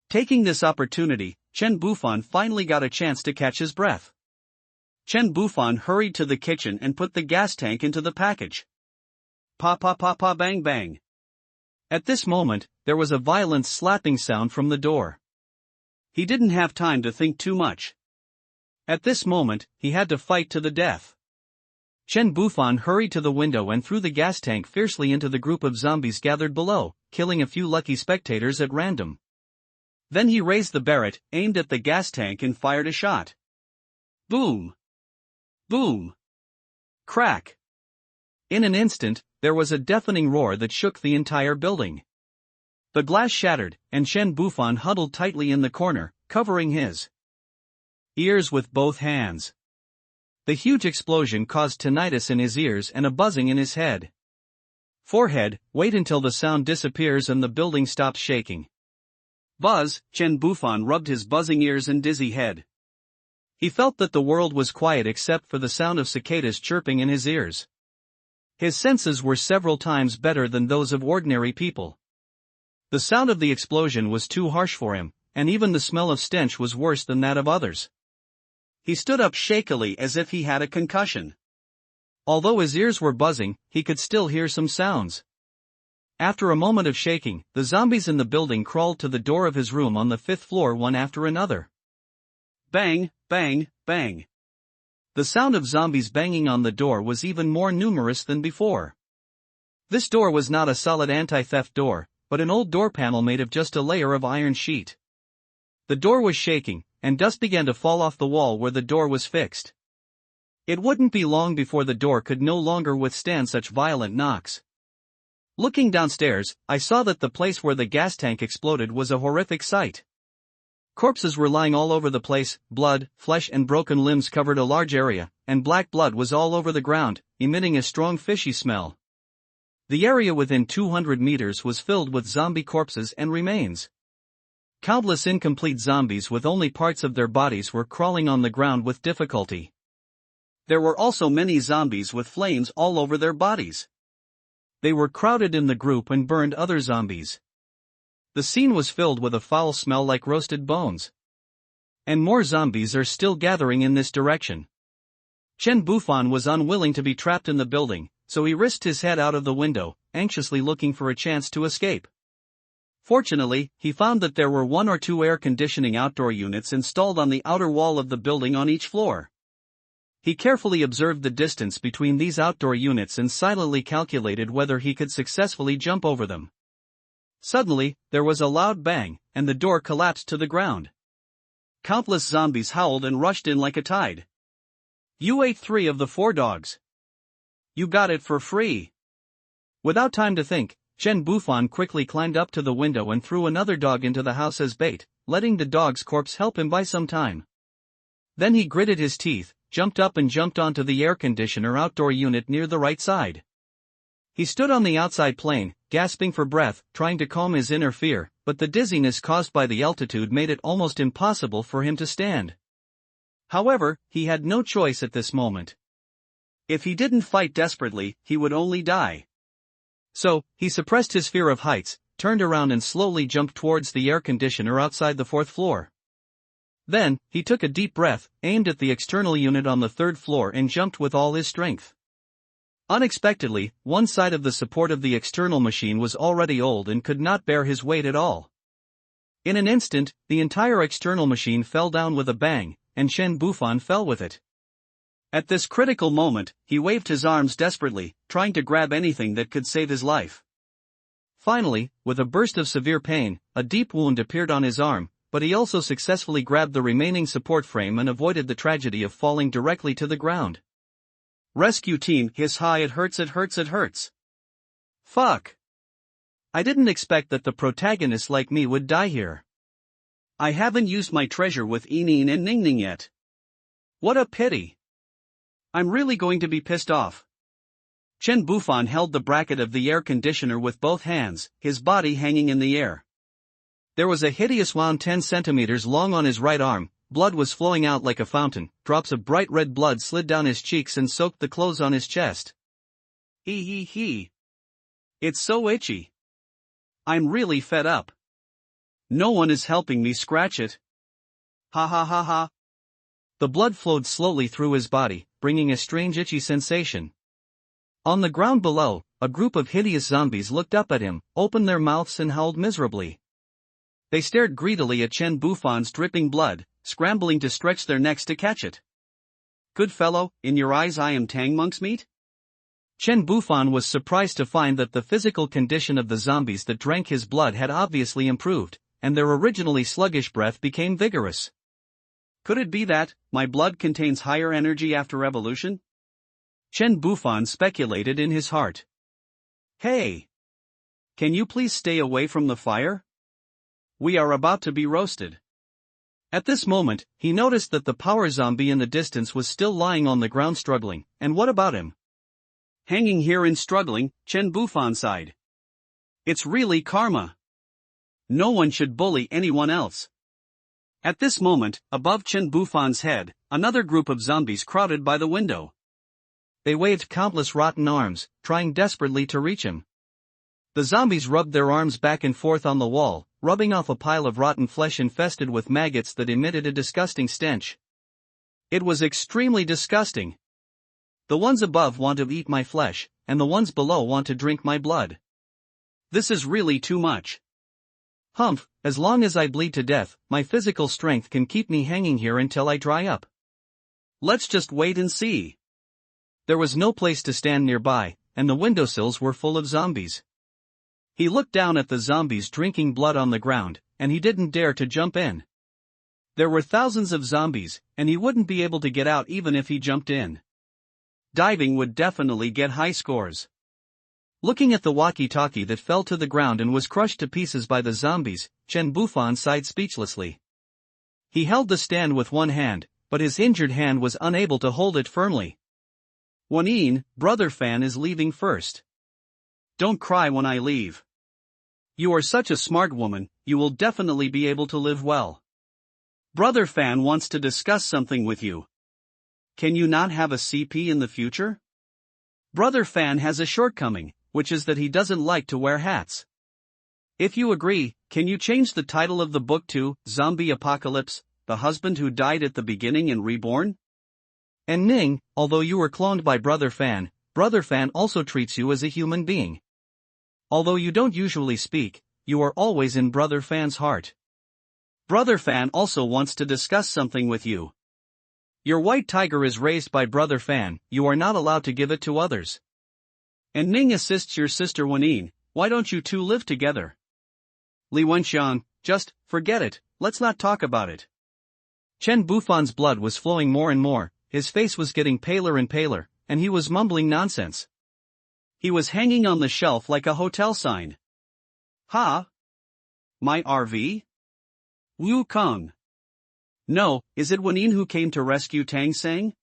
Taking this opportunity, Chen Bufan finally got a chance to catch his breath. Chen Bufan hurried to the kitchen and put the gas tank into the package. Pa pa pa pa bang bang. At this moment, there was a violent slapping sound from the door. He didn't have time to think too much. At this moment, he had to fight to the death. Chen Bufan hurried to the window and threw the gas tank fiercely into the group of zombies gathered below, killing a few lucky spectators at random. Then he raised the Barrett, aimed at the gas tank and fired a shot. Boom! Boom! Crack! In an instant, there was a deafening roar that shook the entire building. The glass shattered, and Chen Bufan huddled tightly in the corner, covering his ears with both hands. The huge explosion caused tinnitus in his ears and a buzzing in his head. Forehead, wait until the sound disappears and the building stops shaking. Buzz, Chen Bufan rubbed his buzzing ears and dizzy head. He felt that the world was quiet except for the sound of cicadas chirping in his ears. His senses were several times better than those of ordinary people. The sound of the explosion was too harsh for him, and even the smell of stench was worse than that of others. He stood up shakily as if he had a concussion. Although his ears were buzzing, he could still hear some sounds. After a moment of shaking, the zombies in the building crawled to the door of his room on the 5th floor one after another. Bang, bang, bang. The sound of zombies banging on the door was even more numerous than before. This door was not a solid anti-theft door, but an old door panel made of just a layer of iron sheet. The door was shaking, and dust began to fall off the wall where the door was fixed. It wouldn't be long before the door could no longer withstand such violent knocks. Looking downstairs, I saw that the place where the gas tank exploded was a horrific sight. Corpses were lying all over the place, blood, flesh and broken limbs covered a large area, and black blood was all over the ground, emitting a strong fishy smell. The area within 200 meters was filled with zombie corpses and remains. Countless incomplete zombies with only parts of their bodies were crawling on the ground with difficulty. There were also many zombies with flames all over their bodies. They were crowded in the group and burned other zombies. The scene was filled with a foul smell like roasted bones. And more zombies are still gathering in this direction. Chen Bufan was unwilling to be trapped in the building, so he risked his head out of the window, anxiously looking for a chance to escape. Fortunately, he found that there were 1 or 2 air conditioning outdoor units installed on the outer wall of the building on each floor. He carefully observed the distance between these outdoor units and silently calculated whether he could successfully jump over them. Suddenly, there was a loud bang, and the door collapsed to the ground. Countless zombies howled and rushed in like a tide. "You ate 3 of the 4 dogs. You got it for free." Without time to think, Chen Bufan quickly climbed up to the window and threw another dog into the house as bait, letting the dog's corpse help him buy some time. Then he gritted his teeth, jumped up and jumped onto the air conditioner outdoor unit near the right side. He stood on the outside plane, gasping for breath, trying to calm his inner fear, but the dizziness caused by the altitude made it almost impossible for him to stand. However, he had no choice at this moment. If he didn't fight desperately, he would only die. So, he suppressed his fear of heights, turned around and slowly jumped towards the air conditioner outside the 4th floor. Then, he took a deep breath, aimed at the external unit on the 3rd floor and jumped with all his strength. Unexpectedly, one side of the support of the external machine was already old and could not bear his weight at all. In an instant, the entire external machine fell down with a bang, and Chen Bufan fell with it. At this critical moment, he waved his arms desperately, trying to grab anything that could save his life. Finally, with a burst of severe pain, a deep wound appeared on his arm, but he also successfully grabbed the remaining support frame and avoided the tragedy of falling directly to the ground. "Rescue team, hiss ha, it hurts, it hurts, it hurts. Fuck. I didn't expect that the protagonist like me would die here. I haven't used my treasure with Eneen and Ningning yet. What a pity. I'm really going to be pissed off." Chen Bufan held the bracket of the air conditioner with both hands, his body hanging in the air. There was a hideous wound 10 centimeters long on his right arm, blood was flowing out like a fountain, drops of bright red blood slid down his cheeks and soaked the clothes on his chest. He. It's so itchy. I'm really fed up. No one is helping me scratch it. Ha ha ha ha. The blood flowed slowly through his body, bringing a strange itchy sensation. On the ground below, a group of hideous zombies looked up at him, opened their mouths and howled miserably. They stared greedily at Chen Bufan's dripping blood, scrambling to stretch their necks to catch it. "Good fellow, in your eyes I am Tang monk's meat?" Chen Bufan was surprised to find that the physical condition of the zombies that drank his blood had obviously improved, and their originally sluggish breath became vigorous. Could it be that my blood contains higher energy after evolution? Chen Bufan speculated in his heart. "Hey! Can you please stay away from the fire? We are about to be roasted." At this moment, he noticed that the power zombie in the distance was still lying on the ground struggling, and what about him? Hanging here and struggling, Chen Bufan sighed. It's really karma. No one should bully anyone else. At this moment, above Chen Bufan's head, another group of zombies crowded by the window. They waved countless rotten arms, trying desperately to reach him. The zombies rubbed their arms back and forth on the wall, rubbing off a pile of rotten flesh infested with maggots that emitted a disgusting stench. It was extremely disgusting. The ones above want to eat my flesh, and the ones below want to drink my blood. This is really too much. Humph, as long as I bleed to death, my physical strength can keep me hanging here until I dry up. Let's just wait and see. There was no place to stand nearby, and the windowsills were full of zombies. He looked down at the zombies drinking blood on the ground, and he didn't dare to jump in. There were thousands of zombies, and he wouldn't be able to get out even if he jumped in. Diving would definitely get high scores. Looking at the walkie-talkie that fell to the ground and was crushed to pieces by the zombies, Chen Bufan sighed speechlessly. He held the stand with one hand, but his injured hand was unable to hold it firmly. Wanin, brother Fan is leaving first. Don't cry when I leave. You are such a smart woman, you will definitely be able to live well. Brother Fan wants to discuss something with you. Can you not have a CP in the future? Brother Fan has a shortcoming, which is that he doesn't like to wear hats. If you agree, can you change the title of the book to Zombie Apocalypse, the husband who died at the beginning and reborn? And Ning, although you were cloned by Brother Fan also treats you as a human being. Although you don't usually speak, you are always in Brother Fan's heart. Brother Fan also wants to discuss something with you. Your white tiger is raised by Brother Fan, you are not allowed to give it to others. And Ning assists your sister Wenyin, why don't you two live together? Li Wenxiang, just, forget it, let's not talk about it. Chen Bufan's blood was flowing more and more, his face was getting paler and paler, and he was mumbling nonsense. He was hanging on the shelf like a hotel sign. Ha? My RV? Wu Kong. No, is it Wenyin who came to rescue Tang Sang?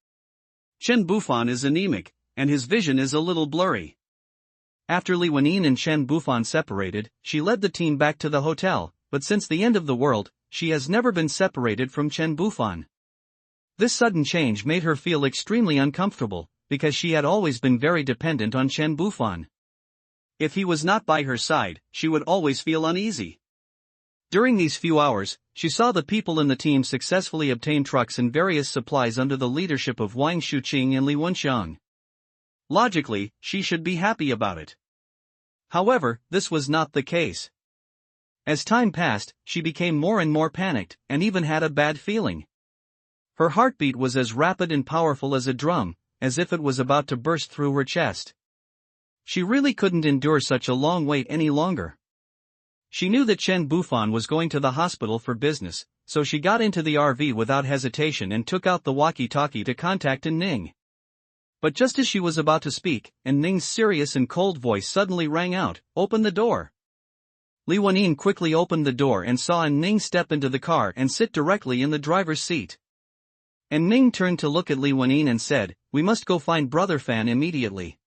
Chen Bufan is anemic, and his vision is a little blurry. After Li Wenyin and Chen Bufan separated, she led the team back to the hotel, but since the end of the world, she has never been separated from Chen Bufan. This sudden change made her feel extremely uncomfortable, because she had always been very dependent on Chen Bufan. If he was not by her side, she would always feel uneasy. During these few hours, she saw the people in the team successfully obtain trucks and various supplies under the leadership of Wang Shuqing and Li Wenxiang. Logically, she should be happy about it. However, this was not the case. As time passed, she became more and more panicked, and even had a bad feeling. Her heartbeat was as rapid and powerful as a drum, as if it was about to burst through her chest. She really couldn't endure such a long wait any longer. She knew that Chen Bufan was going to the hospital for business, so she got into the RV without hesitation and took out the walkie-talkie to contact Ning. But just as she was about to speak, Ning's serious and cold voice suddenly rang out, "Open the door." Li Wenyin quickly opened the door and saw Ning step into the car and sit directly in the driver's seat. Ning turned to look at Li Wenyin and said, "We must go find Brother Fan immediately."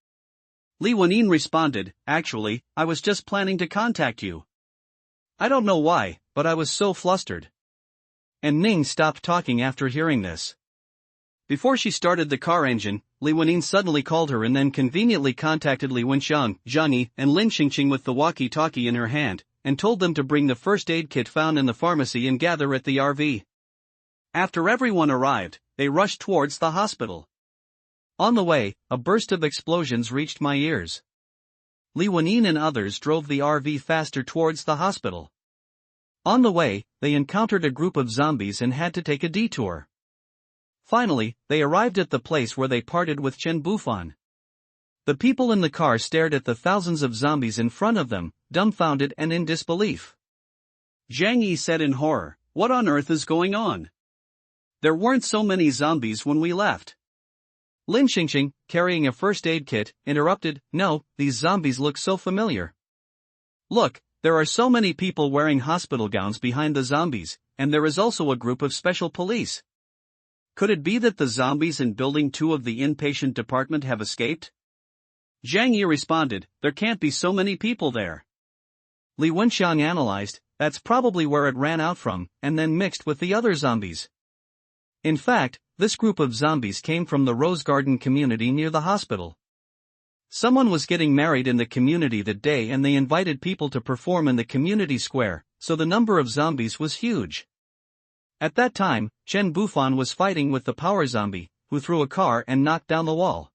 Li Wenyin responded, "Actually, I was just planning to contact you. I don't know why, but I was so flustered." Ning stopped talking after hearing this. Before she started the car engine, Li Wenyin suddenly called her and then conveniently contacted Li Wenxiang, Zhang Yi, and Lin Xingqing with the walkie-talkie in her hand, and told them to bring the first aid kit found in the pharmacy and gather at the RV. After everyone arrived, they rushed towards the hospital. On the way, a burst of explosions reached my ears. Li Wenyin and others drove the RV faster towards the hospital. On the way, they encountered a group of zombies and had to take a detour. Finally, they arrived at the place where they parted with Chen Bufan. The people in the car stared at the thousands of zombies in front of them, dumbfounded and in disbelief. Zhang Yi said in horror, "What on earth is going on? There weren't so many zombies when we left." Lin Xingqing, carrying a first aid kit, interrupted, "No, these zombies look so familiar. Look, there are so many people wearing hospital gowns behind the zombies, and there is also a group of special police. Could it be that the zombies in Building 2 of the inpatient department have escaped?" Zhang Yi responded, "There can't be so many people there." Li Wenxiang analyzed, "That's probably where it ran out from, and then mixed with the other zombies." In fact, this group of zombies came from the Rose Garden community near the hospital. Someone was getting married in the community that day and they invited people to perform in the community square, so the number of zombies was huge. At that time, Chen Bufan was fighting with the power zombie, who threw a car and knocked down the wall.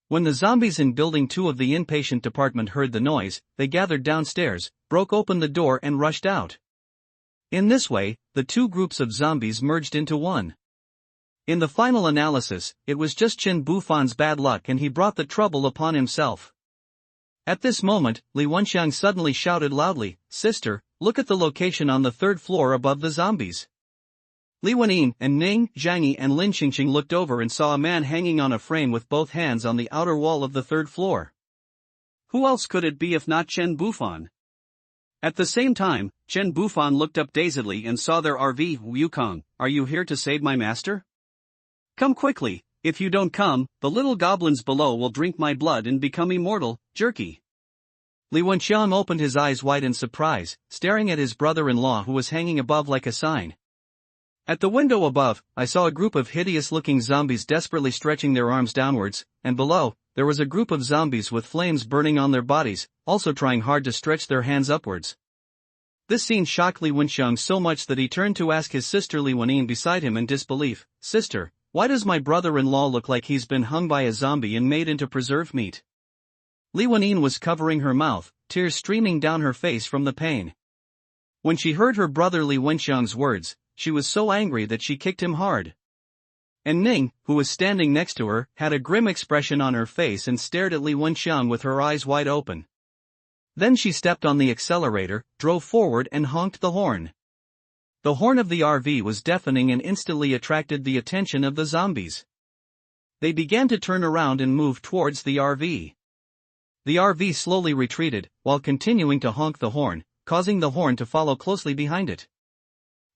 When the zombies in Building 2 of the inpatient department heard the noise, they gathered downstairs, broke open the door and rushed out. In this way, the two groups of zombies merged into one. In the final analysis, it was just Chen Bufan's bad luck and he brought the trouble upon himself. At this moment, Li Wenxiang suddenly shouted loudly, "Sister, look at the location on the third floor above the zombies." Li Wenyin and Ning, Zhang Yi and Lin Xingqing looked over and saw a man hanging on a frame with both hands on the outer wall of the third floor. Who else could it be if not Chen Bufan? At the same time, Chen Bufan looked up dazedly and saw their RV. "Wukong, are you here to save my master? Come quickly, if you don't come, the little goblins below will drink my blood and become immortal." Jerky. Li Wenxiang opened his eyes wide in surprise, staring at his brother-in-law who was hanging above like a sign. At the window above, I saw a group of hideous-looking zombies desperately stretching their arms downwards, and below, there was a group of zombies with flames burning on their bodies, also trying hard to stretch their hands upwards. This scene shocked Li Wenxiang so much that he turned to ask his sister Li Wenyin beside him in disbelief, "Sister, why does my brother-in-law look like he's been hung by a zombie and made into preserved meat? Li Wenyin was covering her mouth, tears streaming down her face from the pain. When she heard her brother Li Wenxiang's words, she was so angry that she kicked him hard. And Ning, who was standing next to her, had a grim expression on her face and stared at Li Wenxiang with her eyes wide open. Then she stepped on the accelerator, drove forward and honked the horn. The horn of the RV was deafening and instantly attracted the attention of the zombies. They began to turn around and move towards the RV. The RV slowly retreated, while continuing to honk the horn, causing the horn to follow closely behind it.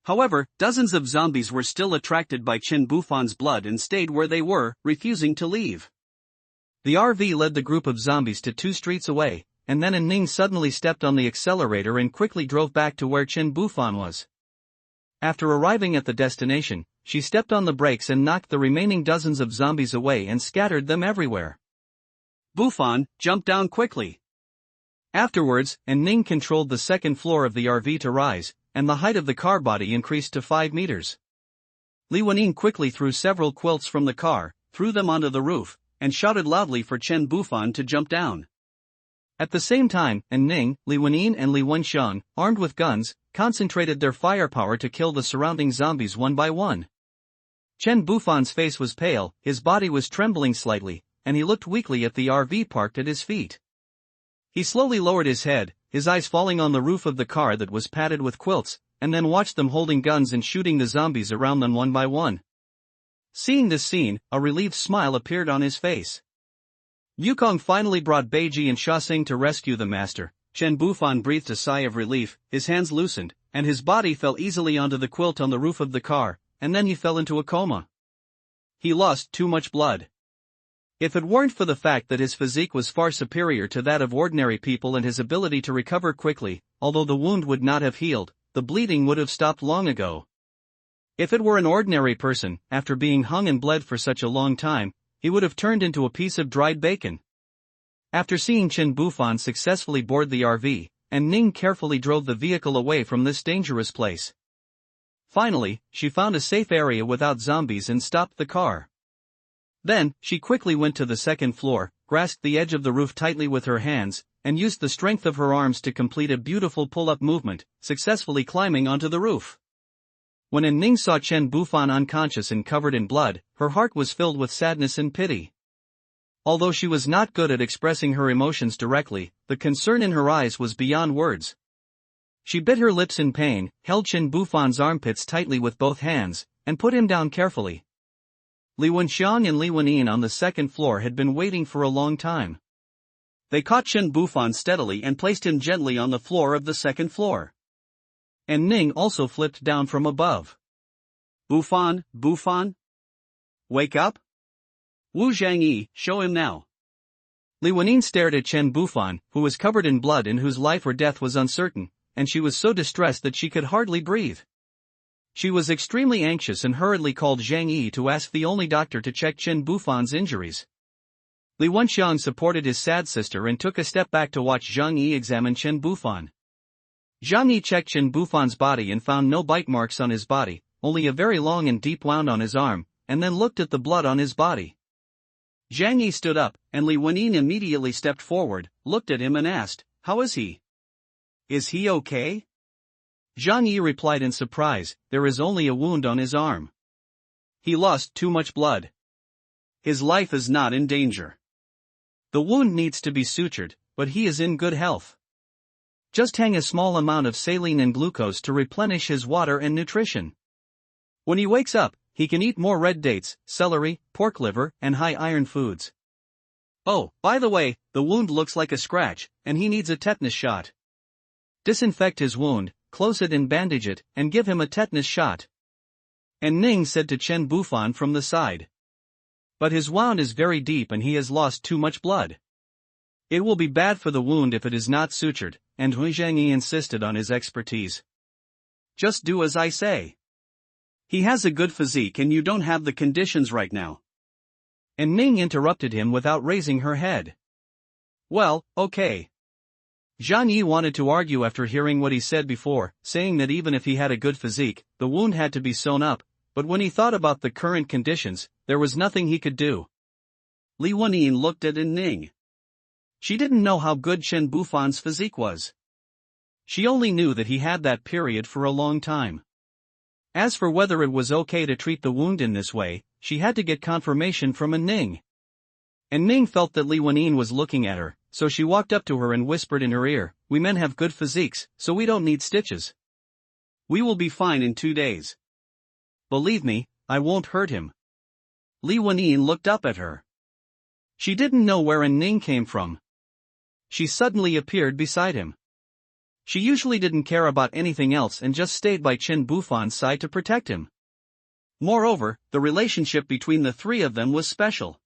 However, dozens of zombies were still attracted by Chen Bufan's blood and stayed where they were, refusing to leave. The RV led the group of zombies to 2 streets away, and then Ning suddenly stepped on the accelerator and quickly drove back to where Chen Bufan was. After arriving at the destination, she stepped on the brakes and knocked the remaining dozens of zombies away and scattered them everywhere. Bufan jumped down quickly. Afterwards, Ning controlled the second floor of the RV to rise, and the height of the car body increased to 5 meters. Li Wenyin quickly threw several quilts from the car, threw them onto the roof, and shouted loudly for Chen Bufan to jump down. At the same time, Ning, Li Wenyin and Li Wenxiang, armed with guns, concentrated their firepower to kill the surrounding zombies one by one. Chen Bufan's face was pale, his body was trembling slightly, and he looked weakly at the RV parked at his feet. He slowly lowered his head, his eyes falling on the roof of the car that was padded with quilts, and then watched them holding guns and shooting the zombies around them one by one. Seeing this scene, a relieved smile appeared on his face. Yukong finally brought Beiji and Shaxing to rescue the master. Chen Bufan breathed a sigh of relief, his hands loosened, and his body fell easily onto the quilt on the roof of the car, and then he fell into a coma. He lost too much blood. If it weren't for the fact that his physique was far superior to that of ordinary people and his ability to recover quickly, although the wound would not have healed, the bleeding would have stopped long ago. If it were an ordinary person, after being hung and bled for such a long time, he would have turned into a piece of dried bacon. After seeing Chen Bufan successfully board the RV, Ning carefully drove the vehicle away from this dangerous place. Finally, she found a safe area without zombies and stopped the car. Then, she quickly went to the second floor, grasped the edge of the roof tightly with her hands, and used the strength of her arms to complete a beautiful pull-up movement, successfully climbing onto the roof. When Ning saw Chen Bufan unconscious and covered in blood, her heart was filled with sadness and pity. Although she was not good at expressing her emotions directly, the concern in her eyes was beyond words. She bit her lips in pain, held Chen Bufan's armpits tightly with both hands, and put him down carefully. Li Wenxiang and Li Wenyin on the second floor had been waiting for a long time. They caught Chen Bufan steadily and placed him gently on the floor of the second floor. And Ning also flipped down from above. Bufan, Bufan? Wake up? Wu Zhangyi, show him now. Li Wenyin stared at Chen Bufan, who was covered in blood and whose life or death was uncertain, and she was so distressed that she could hardly breathe. She was extremely anxious and hurriedly called Zhang Yi to ask the only doctor to check Chen Bufan's injuries. Li Wenxiang supported his sad sister and took a step back to watch Zhang Yi examine Chen Bufan. Zhang Yi checked Chen Bufan's body and found no bite marks on his body, only a very long and deep wound on his arm, and then looked at the blood on his body. Zhang Yi stood up, and Li Wenyin immediately stepped forward, looked at him and asked, "How is he? Is he okay?" Zhang Yi replied in surprise, "There is only a wound on his arm. He lost too much blood. His life is not in danger. The wound needs to be sutured, but he is in good health. Just hang a small amount of saline and glucose to replenish his water and nutrition. When he wakes up, he can eat more red dates, celery, pork liver, and high-iron foods. Oh, by the way, the wound looks like a scratch, and he needs a tetanus shot. Disinfect his wound, close it and bandage it, and give him a tetanus shot." And Ning said to Chen Bufan from the side. "But his wound is very deep and he has lost too much blood. It will be bad for the wound if it is not sutured," and Hu Zhangyi insisted on his expertise. "Just do as I say. He has a good physique and you don't have the conditions right now." And Ning interrupted him without raising her head. "Well, okay." Zhang Yi wanted to argue after hearing what he said before, saying that even if he had a good physique, the wound had to be sewn up, but when he thought about the current conditions, there was nothing he could do. Li Wenyin looked at Ning. She didn't know how good Chen Bufan's physique was. She only knew that he had that period for a long time. As for whether it was okay to treat the wound in this way, she had to get confirmation from Ning. And Ning felt that Li Wenyin was looking at her, so she walked up to her and whispered in her ear, "We men have good physiques, so we don't need stitches. We will be fine in 2 days. Believe me, I won't hurt him." Li Wenyin looked up at her. She didn't know where Ning came from. She suddenly appeared beside him. She usually didn't care about anything else and just stayed by Chen Bufan's side to protect him. Moreover, the relationship between the three of them was special.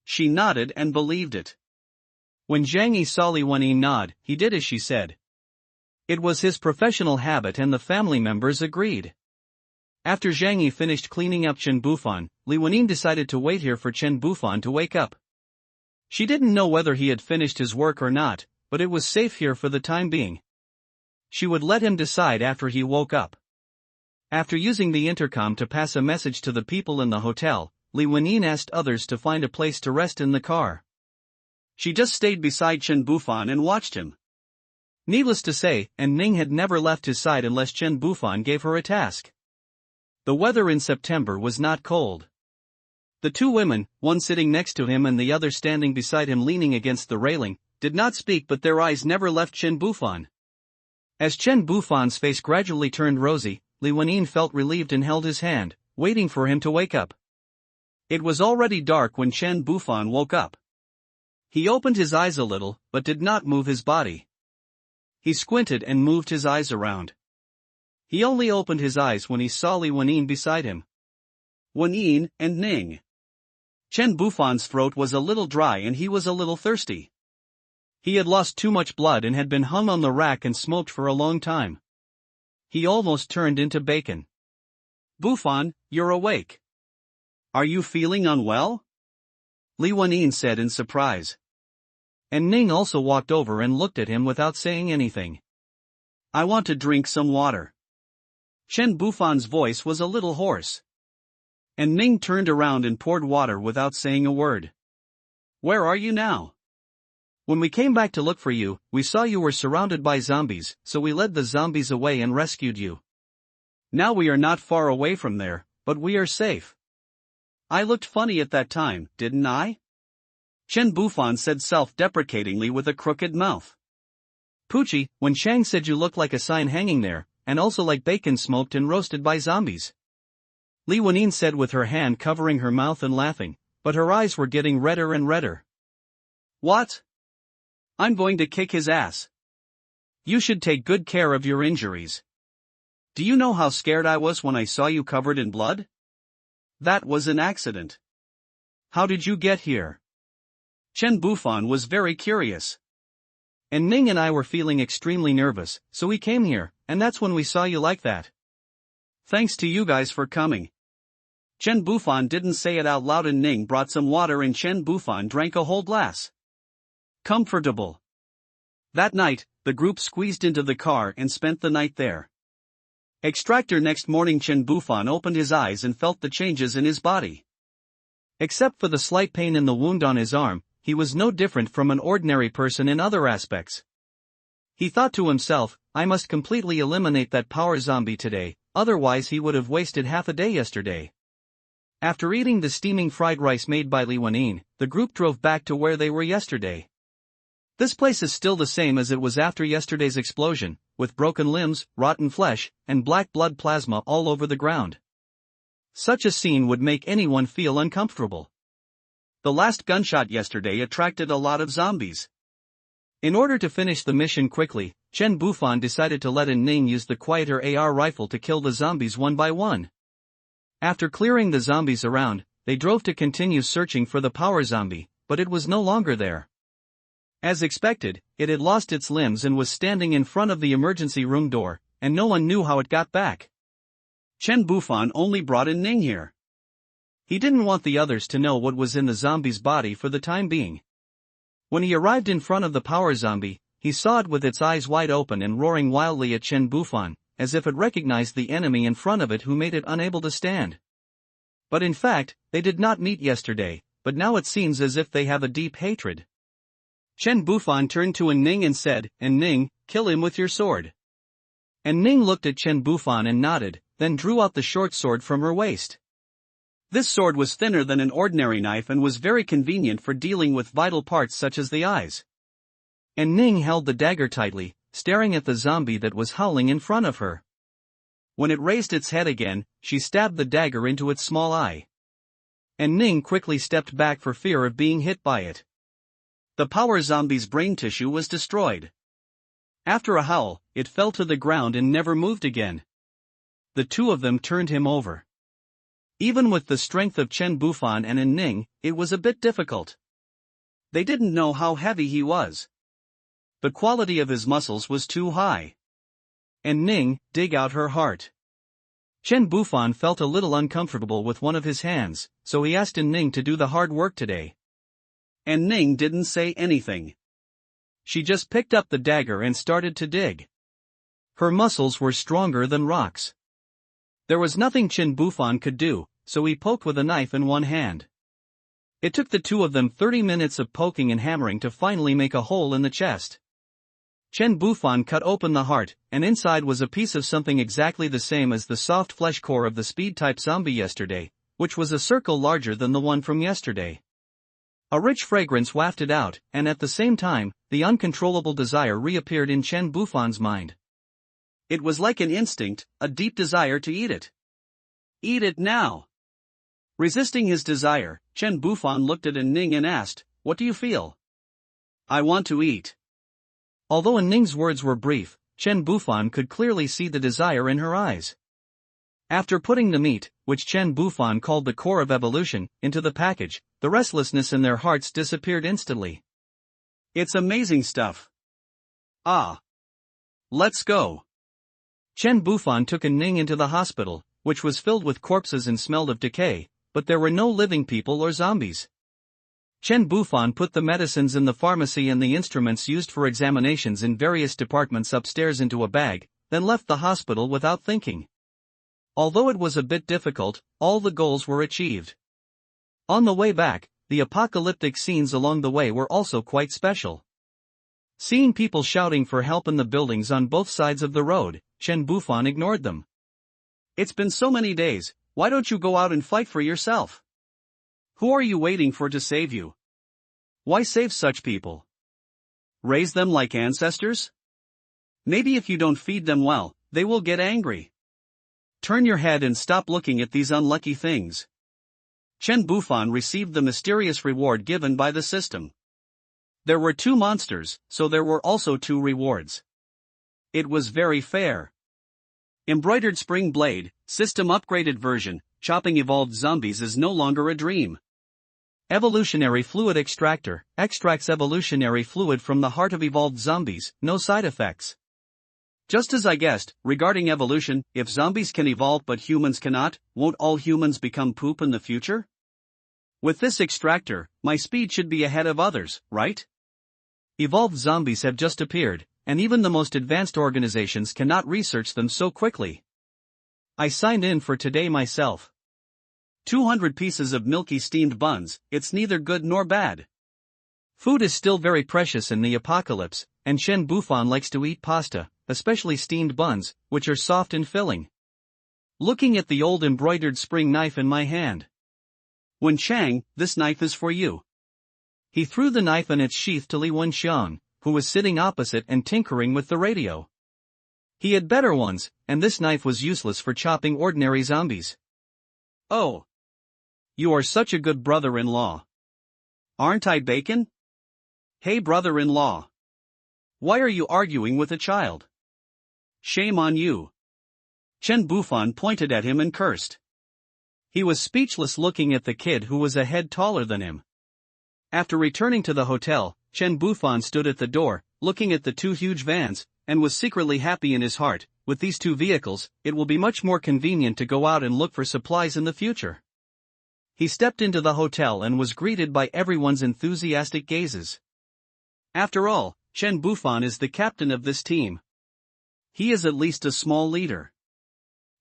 She nodded and believed it. When Zhang Yi saw Li Wenyin nod, he did as she said. It was his professional habit and the family members agreed. After Zhang Yi finished cleaning up Chen Bufan, Li Wenyin decided to wait here for Chen Bufan to wake up. She didn't know whether he had finished his work or not, but it was safe here for the time being. She would let him decide after he woke up. After using the intercom to pass a message to the people in the hotel, Li Wenyin asked others to find a place to rest in the car. She just stayed beside Chen Bufan and watched him. Needless to say, Ning had never left his side unless Chen Bufan gave her a task. The weather in September was not cold. The two women, one sitting next to him and the other standing beside him leaning against the railing, did not speak, but their eyes never left Chen Bufan. As Chen Bufan's face gradually turned rosy, Li Wenyin felt relieved and held his hand, waiting for him to wake up. It was already dark when Chen Bufan woke up. He opened his eyes a little, but did not move his body. He squinted and moved his eyes around. He only opened his eyes when he saw Li Wenyin beside him. Wenyin and Ning. Chen Bufan's throat was a little dry and he was a little thirsty. He had lost too much blood and had been hung on the rack and smoked for a long time. He almost turned into bacon. "Bufan, you're awake. Are you feeling unwell?" Li Wenyin said in surprise. And Ning also walked over and looked at him without saying anything. "I want to drink some water." Chen Bufan's voice was a little hoarse. And Ning turned around and poured water without saying a word. "Where are you now?" "When we came back to look for you, we saw you were surrounded by zombies, so we led the zombies away and rescued you. Now we are not far away from there, but we are safe." "I looked funny at that time, didn't I?" Chen Bufan said self-deprecatingly with a crooked mouth. "Poochie, when Chang said you looked like a sign hanging there, and also like bacon smoked and roasted by zombies," Li Wenyin said with her hand covering her mouth and laughing, but her eyes were getting redder and redder. "What? I'm going to kick his ass. You should take good care of your injuries. Do you know how scared I was when I saw you covered in blood? That was an accident. How did you get here?" Chen Bufan was very curious. "And Ning and I were feeling extremely nervous, so we came here, and that's when we saw you like that. Thanks to you guys for coming." Chen Bufan didn't say it out loud and Ning brought some water and Chen Bufan drank a whole glass. Comfortable. That night, the group squeezed into the car and spent the night there. Extractor next morning Chen Bufan opened his eyes and felt the changes in his body. Except for the slight pain in the wound on his arm, he was no different from an ordinary person in other aspects. He thought to himself, "I must completely eliminate that power zombie today, otherwise he would have wasted half a day yesterday." After eating the steaming fried rice made by Li Wenyin, the group drove back to where they were yesterday. This place is still the same as it was after yesterday's explosion, with broken limbs, rotten flesh, and black blood plasma all over the ground. Such a scene would make anyone feel uncomfortable. The last gunshot yesterday attracted a lot of zombies. In order to finish the mission quickly, Chen Bufan decided to let Ning use the quieter AR rifle to kill the zombies one by one. After clearing the zombies around, they drove to continue searching for the power zombie, but it was no longer there. As expected, it had lost its limbs and was standing in front of the emergency room door, and no one knew how it got back. Chen Bufan only brought in Ning here. He didn't want the others to know what was in the zombie's body for the time being. When he arrived in front of the power zombie, he saw it with its eyes wide open and roaring wildly at Chen Bufan, as if it recognized the enemy in front of it who made it unable to stand. But in fact, they did not meet yesterday, but now it seems as if they have a deep hatred. Chen Bufan turned to Ning and said, "Ning, kill him with your sword." Ning looked at Chen Bufan and nodded, then drew out the short sword from her waist. This sword was thinner than an ordinary knife and was very convenient for dealing with vital parts such as the eyes. Ning held the dagger tightly, staring at the zombie that was howling in front of her. When it raised its head again, she stabbed the dagger into its small eye. Ning quickly stepped back for fear of being hit by it. The power zombie's brain tissue was destroyed. After a howl, it fell to the ground and never moved again. The two of them turned him over. Even with the strength of Chen Bufan and Ning, it was a bit difficult. They didn't know how heavy he was. The quality of his muscles was too high. Ning, dig out her heart. Chen Bufan felt a little uncomfortable with one of his hands, so he asked Ning to do the hard work today. Ning didn't say anything. She just picked up the dagger and started to dig. Her muscles were stronger than rocks. There was nothing Chen Bufan could do, so he poked with a knife in one hand. It took the two of them 30 minutes of poking and hammering to finally make a hole in the chest. Chen Bufan cut open the heart, and inside was a piece of something exactly the same as the soft flesh core of the speed-type zombie yesterday, which was a circle larger than the one from yesterday. A rich fragrance wafted out, and at the same time, the uncontrollable desire reappeared in Chen Bufan's mind. It was like an instinct, a deep desire to eat it. Eat it now! Resisting his desire, Chen Bufan looked at Ning and asked, "What do you feel?" "I want to eat." Although Ning's words were brief, Chen Bufan could clearly see the desire in her eyes. After putting the meat, which Chen Bufan called the core of evolution, into the package, the restlessness in their hearts disappeared instantly. "It's amazing stuff. Ah. Let's go." Chen Bufan took Ning into the hospital, which was filled with corpses and smelled of decay, but there were no living people or zombies. Chen Bufan put the medicines in the pharmacy and the instruments used for examinations in various departments upstairs into a bag, then left the hospital without thinking. Although it was a bit difficult, all the goals were achieved. On the way back, the apocalyptic scenes along the way were also quite special. Seeing people shouting for help in the buildings on both sides of the road, Chen Bufan ignored them. "It's been so many days, why don't you go out and fight for yourself? Who are you waiting for to save you? Why save such people? Raise them like ancestors? Maybe if you don't feed them well, they will get angry. Turn your head and stop looking at these unlucky things." Chen Bufan received the mysterious reward given by the system. There were 2 monsters, so there were also 2 rewards. It was very fair. Embroidered spring blade, system upgraded version, chopping evolved zombies is no longer a dream. Evolutionary fluid extractor, extracts evolutionary fluid from the heart of evolved zombies, no side effects. Just as I guessed, regarding evolution, if zombies can evolve but humans cannot, won't all humans become poop in the future? With this extractor, my speed should be ahead of others, right? Evolved zombies have just appeared, and even the most advanced organizations cannot research them so quickly. I signed in for today myself. 200 pieces of milky steamed buns, it's neither good nor bad. Food is still very precious in the apocalypse, and Chen Bufan likes to eat pasta, especially steamed buns, which are soft and filling. Looking at the old embroidered spring knife in my hand. "Wen Chang, this knife is for you." He threw the knife and its sheath to Li Wenxiang, who was sitting opposite and tinkering with the radio. He had better ones, and this knife was useless for chopping ordinary zombies. "Oh. You are such a good brother-in-law. Aren't I bacon? Hey brother-in-law. Why are you arguing with a child? Shame on you." Chen Bufan pointed at him and cursed. He was speechless looking at the kid who was a head taller than him. After returning to the hotel, Chen Bufan stood at the door, looking at the 2 huge vans, and was secretly happy in his heart. With these 2 vehicles, it will be much more convenient to go out and look for supplies in the future. He stepped into the hotel and was greeted by everyone's enthusiastic gazes. After all, Chen Bufan is the captain of this team. he is at least a small leader.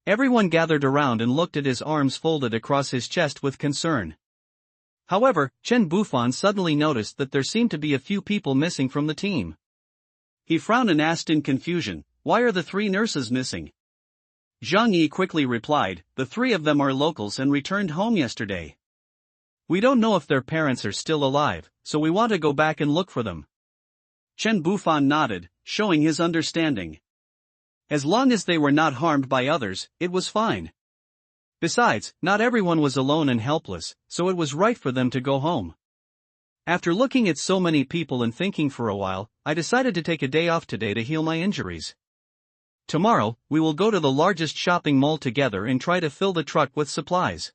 Everyone gathered around and looked at his arms folded across his chest with concern. However, Chen Bufan suddenly noticed that there seemed to be a few people missing from the team. He frowned and asked in confusion, "Why are the 3 nurses missing?" Zhang Yi quickly replied, "The 3 of them are locals and returned home yesterday. We don't know if their parents are still alive, so we want to go back and look for them." Chen Bufan nodded, showing his understanding. As long as they were not harmed by others, it was fine. Besides, not everyone was alone and helpless, so it was right for them to go home. After looking at so many people and thinking for a while, I decided to take a day off today to heal my injuries. Tomorrow, we will go to the largest shopping mall together and try to fill the truck with supplies.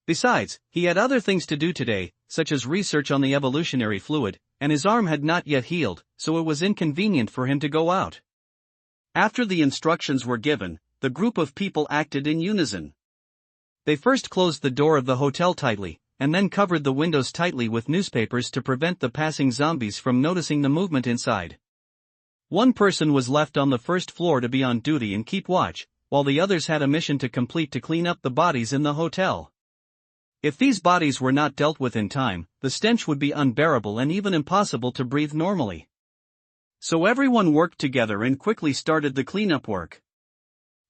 Besides, he had other things to do today, such as research on the evolutionary fluid, and his arm had not yet healed, so it was inconvenient for him to go out. After the instructions were given, the group of people acted in unison. They first closed the door of the hotel tightly, and then covered the windows tightly with newspapers to prevent the passing zombies from noticing the movement inside. One person was left on the first floor to be on duty and keep watch, while the others had a mission to complete to clean up the bodies in the hotel. If these bodies were not dealt with in time, the stench would be unbearable and even impossible to breathe normally. So everyone worked together and quickly started the cleanup work.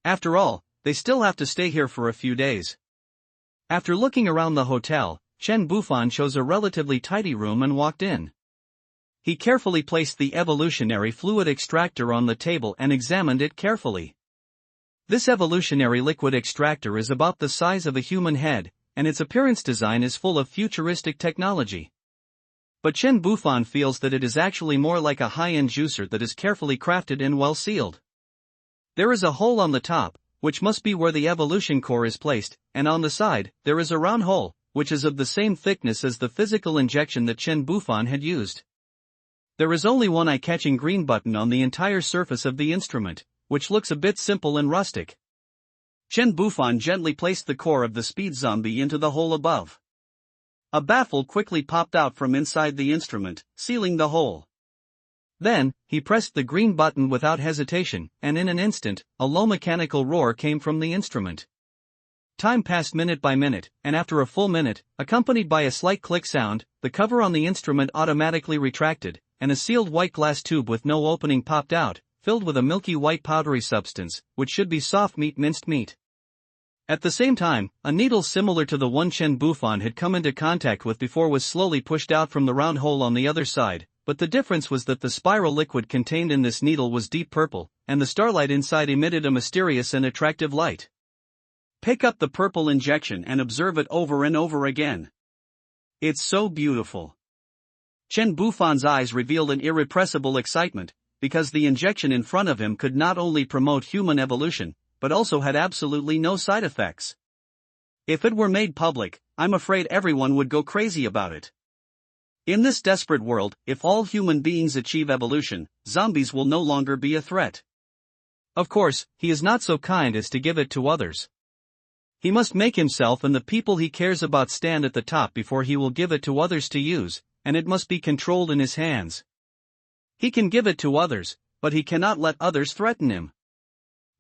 After all, they still have to stay here for a few days. After looking around the hotel, Chen Bufan chose a relatively tidy room and walked in. He carefully placed the evolutionary fluid extractor on the table and examined it carefully. This evolutionary liquid extractor is about the size of a human head, and its appearance design is full of futuristic technology. But Chen Bufan feels that it is actually more like a high-end juicer that is carefully crafted and well sealed. There is a hole on the top, which must be where the evolution core is placed, and on the side, there is a round hole, which is of the same thickness as the physical injection that Chen Bufan had used. There is only one eye-catching green button on the entire surface of the instrument, which looks a bit simple and rustic. Chen Bufan gently placed the core of the speed zombie into the hole above. A baffle quickly popped out from inside the instrument, sealing the hole. Then, he pressed the green button without hesitation, and in an instant, a low mechanical roar came from the instrument. Time passed minute by minute, and after a full minute, accompanied by a slight click sound, the cover on the instrument automatically retracted, and a sealed white glass tube with no opening popped out, filled with a milky white powdery substance, which should be soft minced meat. At the same time, a needle similar to the one Chen Bufan had come into contact with before was slowly pushed out from the round hole on the other side, but the difference was that the spiral liquid contained in this needle was deep purple, and the starlight inside emitted a mysterious and attractive light. Pick up the purple injection and observe it over and over again. It's so beautiful. Chen Bufan's eyes revealed an irrepressible excitement, because the injection in front of him could not only promote human evolution, but also had absolutely no side effects. If it were made public, I'm afraid everyone would go crazy about it. In this desperate world, if all human beings achieve evolution, zombies will no longer be a threat. Of course, he is not so kind as to give it to others. He must make himself and the people he cares about stand at the top before he will give it to others to use, and it must be controlled in his hands. He can give it to others, but he cannot let others threaten him.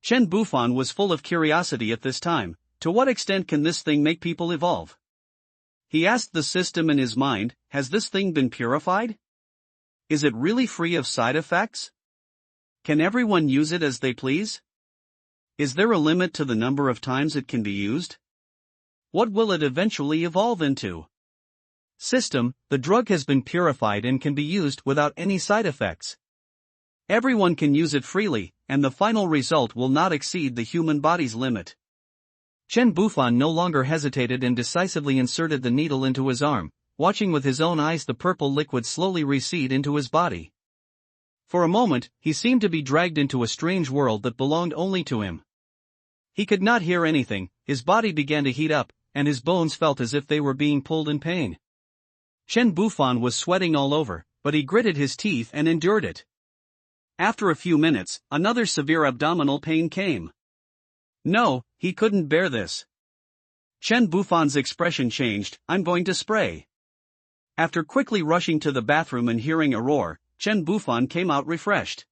Chen Bufan was full of curiosity at this time. To what extent can this thing make people evolve? He asked the system in his mind, has this thing been purified? Is it really free of side effects? Can everyone use it as they please? Is there a limit to the number of times it can be used? What will it eventually evolve into? System, the drug has been purified and can be used without any side effects. Everyone can use it freely, and the final result will not exceed the human body's limit. Chen Bufan no longer hesitated and decisively inserted the needle into his arm, watching with his own eyes the purple liquid slowly recede into his body. For a moment, he seemed to be dragged into a strange world that belonged only to him. He could not hear anything, his body began to heat up, and his bones felt as if they were being pulled in pain. Chen Bufan was sweating all over, but he gritted his teeth and endured it. After a few minutes, another severe abdominal pain came. No, he couldn't bear this. Chen Bufan's expression changed, I'm going to spray. After quickly rushing to the bathroom and hearing a roar, Chen Bufan came out refreshed.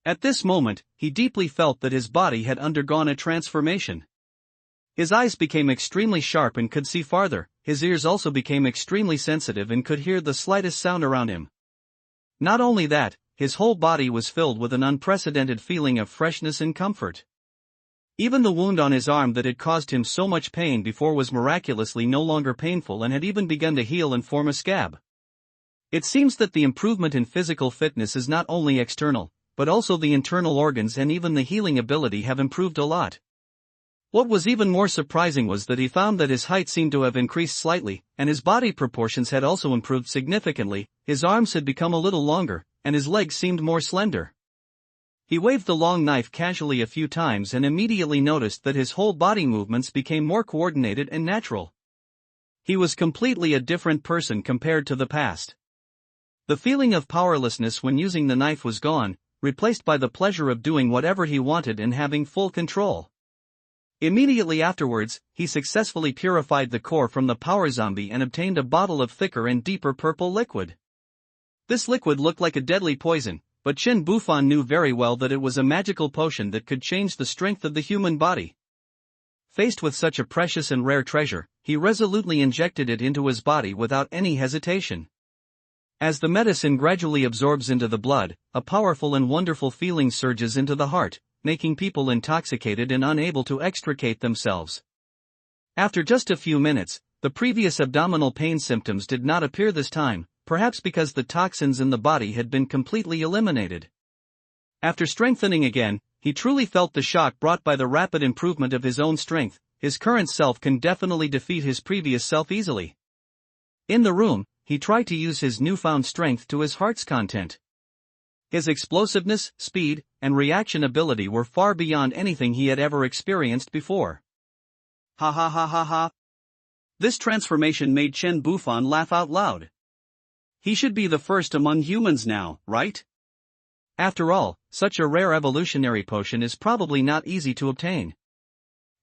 At this moment, he deeply felt that his body had undergone a transformation. His eyes became extremely sharp and could see farther, his ears also became extremely sensitive and could hear the slightest sound around him. Not only that, his whole body was filled with an unprecedented feeling of freshness and comfort. Even the wound on his arm that had caused him so much pain before was miraculously no longer painful and had even begun to heal and form a scab. It seems that the improvement in physical fitness is not only external, but also the internal organs and even the healing ability have improved a lot. What was even more surprising was that he found that his height seemed to have increased slightly, and his body proportions had also improved significantly. His arms had become a little longer, and his legs seemed more slender. He waved the long knife casually a few times and immediately noticed that his whole body movements became more coordinated and natural. He was completely a different person compared to the past. The feeling of powerlessness when using the knife was gone, replaced by the pleasure of doing whatever he wanted and having full control. Immediately afterwards, he successfully purified the core from the power zombie and obtained a bottle of thicker and deeper purple liquid. This liquid looked like a deadly poison, but Chen Bufan knew very well that it was a magical potion that could change the strength of the human body. Faced with such a precious and rare treasure, he resolutely injected it into his body without any hesitation. As the medicine gradually absorbs into the blood, a powerful and wonderful feeling surges into the heart, making people intoxicated and unable to extricate themselves. After just a few minutes, the previous abdominal pain symptoms did not appear this time, perhaps because the toxins in the body had been completely eliminated. After strengthening again, he truly felt the shock brought by the rapid improvement of his own strength. His current self can definitely defeat his previous self easily. In the room, he tried to use his newfound strength to his heart's content. His explosiveness, speed, and reaction ability were far beyond anything he had ever experienced before. Ha ha ha ha ha. This transformation made Chen Bufan laugh out loud. He should be the first among humans now, right? After all, such a rare evolutionary potion is probably not easy to obtain.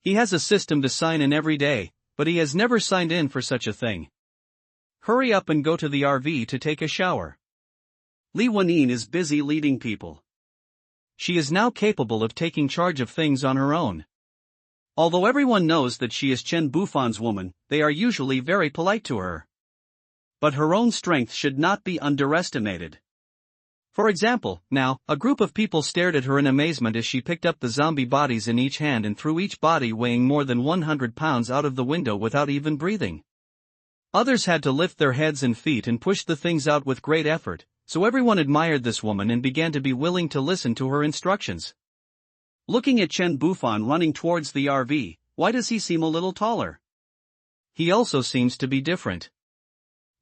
He has a system to sign in every day, but he has never signed in for such a thing. Hurry up and go to the RV to take a shower. Li Wanyin is busy leading people. She is now capable of taking charge of things on her own. Although everyone knows that she is Chen Bufan's woman, they are usually very polite to her. But her own strength should not be underestimated. For example, now, a group of people stared at her in amazement as she picked up the zombie bodies in each hand and threw each body weighing more than 100 pounds out of the window without even breathing. Others had to lift their heads and feet and push the things out with great effort, so everyone admired this woman and began to be willing to listen to her instructions. Looking at Chen Bufan running towards the RV, why does he seem a little taller? He also seems to be different.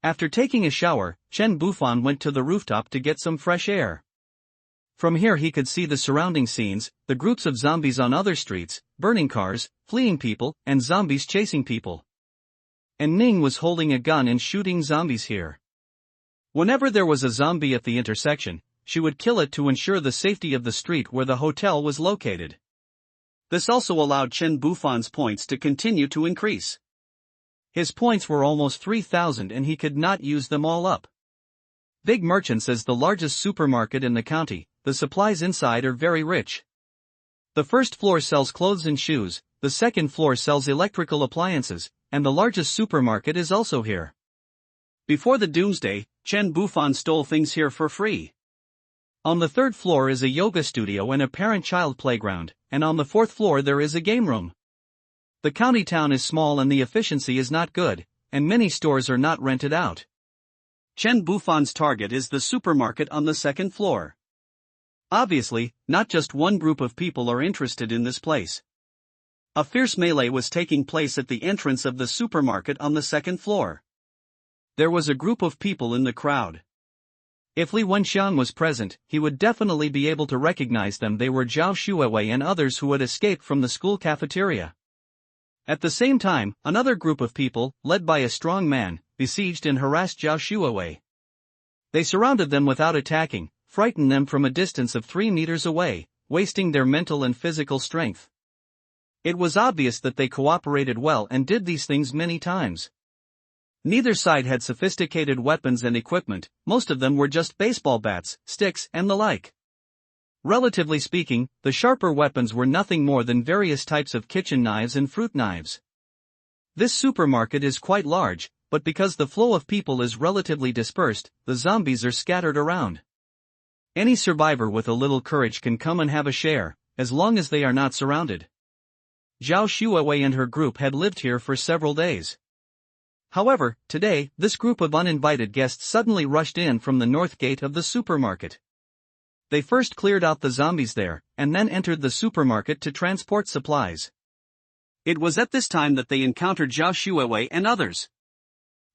After taking a shower, Chen Bufan went to the rooftop to get some fresh air. From here he could see the surrounding scenes, the groups of zombies on other streets, burning cars, fleeing people, and zombies chasing people. And Ning was holding a gun and shooting zombies here. Whenever there was a zombie at the intersection, she would kill it to ensure the safety of the street where the hotel was located. This also allowed Chen Bufan's points to continue to increase. His points were almost 3,000 and he could not use them all up. Big Merchants is the largest supermarket in the county. The supplies inside are very rich. The first floor sells clothes and shoes, the second floor sells electrical appliances, and the largest supermarket is also here. Before the doomsday, Chen Bufan stole things here for free. On the third floor is a yoga studio and a parent-child playground, and on the fourth floor there is a game room. The county town is small and the efficiency is not good, and many stores are not rented out. Chen Bufan's target is the supermarket on the second floor. Obviously, not just one group of people are interested in this place. A fierce melee was taking place at the entrance of the supermarket on the second floor. There was a group of people in the crowd. If Li Wenxiang was present, he would definitely be able to recognize them. They were Zhao Shuiwei and others who had escaped from the school cafeteria. At the same time, another group of people, led by a strong man, besieged and harassed Zhao Shuiwei. They surrounded them without attacking, frightened them from a distance of 3 meters away, wasting their mental and physical strength. It was obvious that they cooperated well and did these things many times. Neither side had sophisticated weapons and equipment, most of them were just baseball bats, sticks, and the like. Relatively speaking, the sharper weapons were nothing more than various types of kitchen knives and fruit knives. This supermarket is quite large, but because the flow of people is relatively dispersed, the zombies are scattered around. Any survivor with a little courage can come and have a share, as long as they are not surrounded. Zhao Shuawei and her group had lived here for several days. However, today, this group of uninvited guests suddenly rushed in from the north gate of the supermarket. They first cleared out the zombies there, and then entered the supermarket to transport supplies. It was at this time that they encountered Zhao Shuawei and others.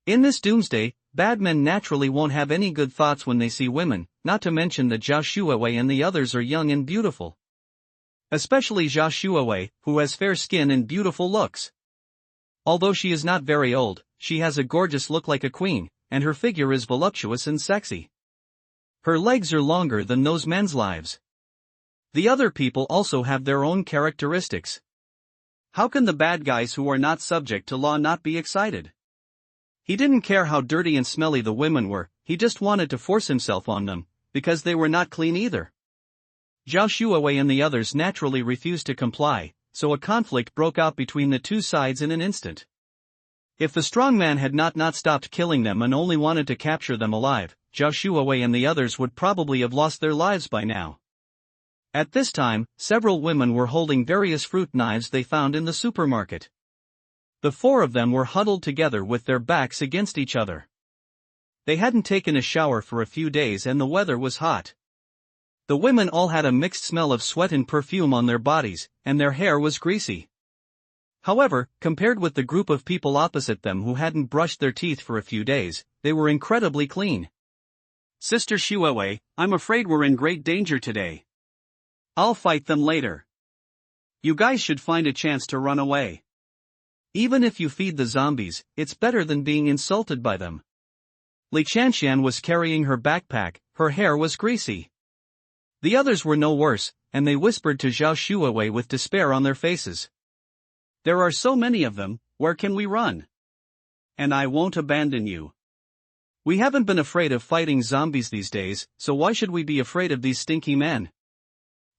In this doomsday, bad men naturally won't have any good thoughts when they see women, not to mention that Zhao Shuawei and the others are young and beautiful. Especially Zhao Shuawei, who has fair skin and beautiful looks. Although she is not very old, she has a gorgeous look like a queen, and her figure is voluptuous and sexy. Her legs are longer than those men's lives. The other people also have their own characteristics. How can the bad guys who are not subject to law not be excited? He didn't care how dirty and smelly the women were, he just wanted to force himself on them, because they were not clean either. Zhao Shuawei and the others naturally refused to comply, so a conflict broke out between the two sides in an instant. If the strong man had not stopped killing them and only wanted to capture them alive, Zhao Shuawei and the others would probably have lost their lives by now. At this time, several women were holding various fruit knives they found in the supermarket. The four of them were huddled together with their backs against each other. They hadn't taken a shower for a few days and the weather was hot. The women all had a mixed smell of sweat and perfume on their bodies, and their hair was greasy. However, compared with the group of people opposite them who hadn't brushed their teeth for a few days, they were incredibly clean. Sister Shuawei, I'm afraid we're in great danger today. I'll fight them later. You guys should find a chance to run away. Even if you feed the zombies, it's better than being insulted by them. Li Chanshan was carrying her backpack, her hair was greasy. The others were no worse, and they whispered to Zhao Shuawei with despair on their faces. There are so many of them, where can we run? And I won't abandon you. We haven't been afraid of fighting zombies these days, so why should we be afraid of these stinky men?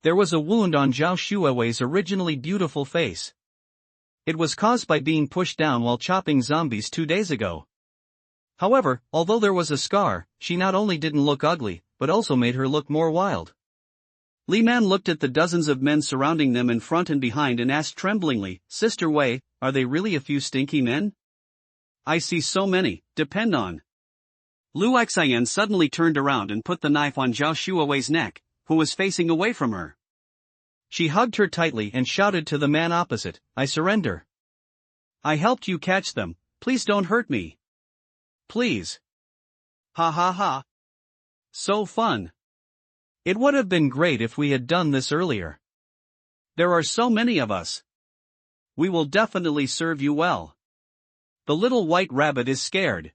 There was a wound on Zhao Shuawei's originally beautiful face. It was caused by being pushed down while chopping zombies 2 days ago. However, although there was a scar, she not only didn't look ugly, but also made her look more wild. Li Man looked at the dozens of men surrounding them in front and behind and asked tremblingly, Sister Wei, are they really a few stinky men? I see so many, depend on. Lu Xian suddenly turned around and put the knife on Zhao Shuawei's neck, who was facing away from her. She hugged her tightly and shouted to the man opposite, I surrender. I helped you catch them, please don't hurt me. Please. Ha ha ha. So fun. It would have been great if we had done this earlier. There are so many of us. We will definitely serve you well. The little white rabbit is scared.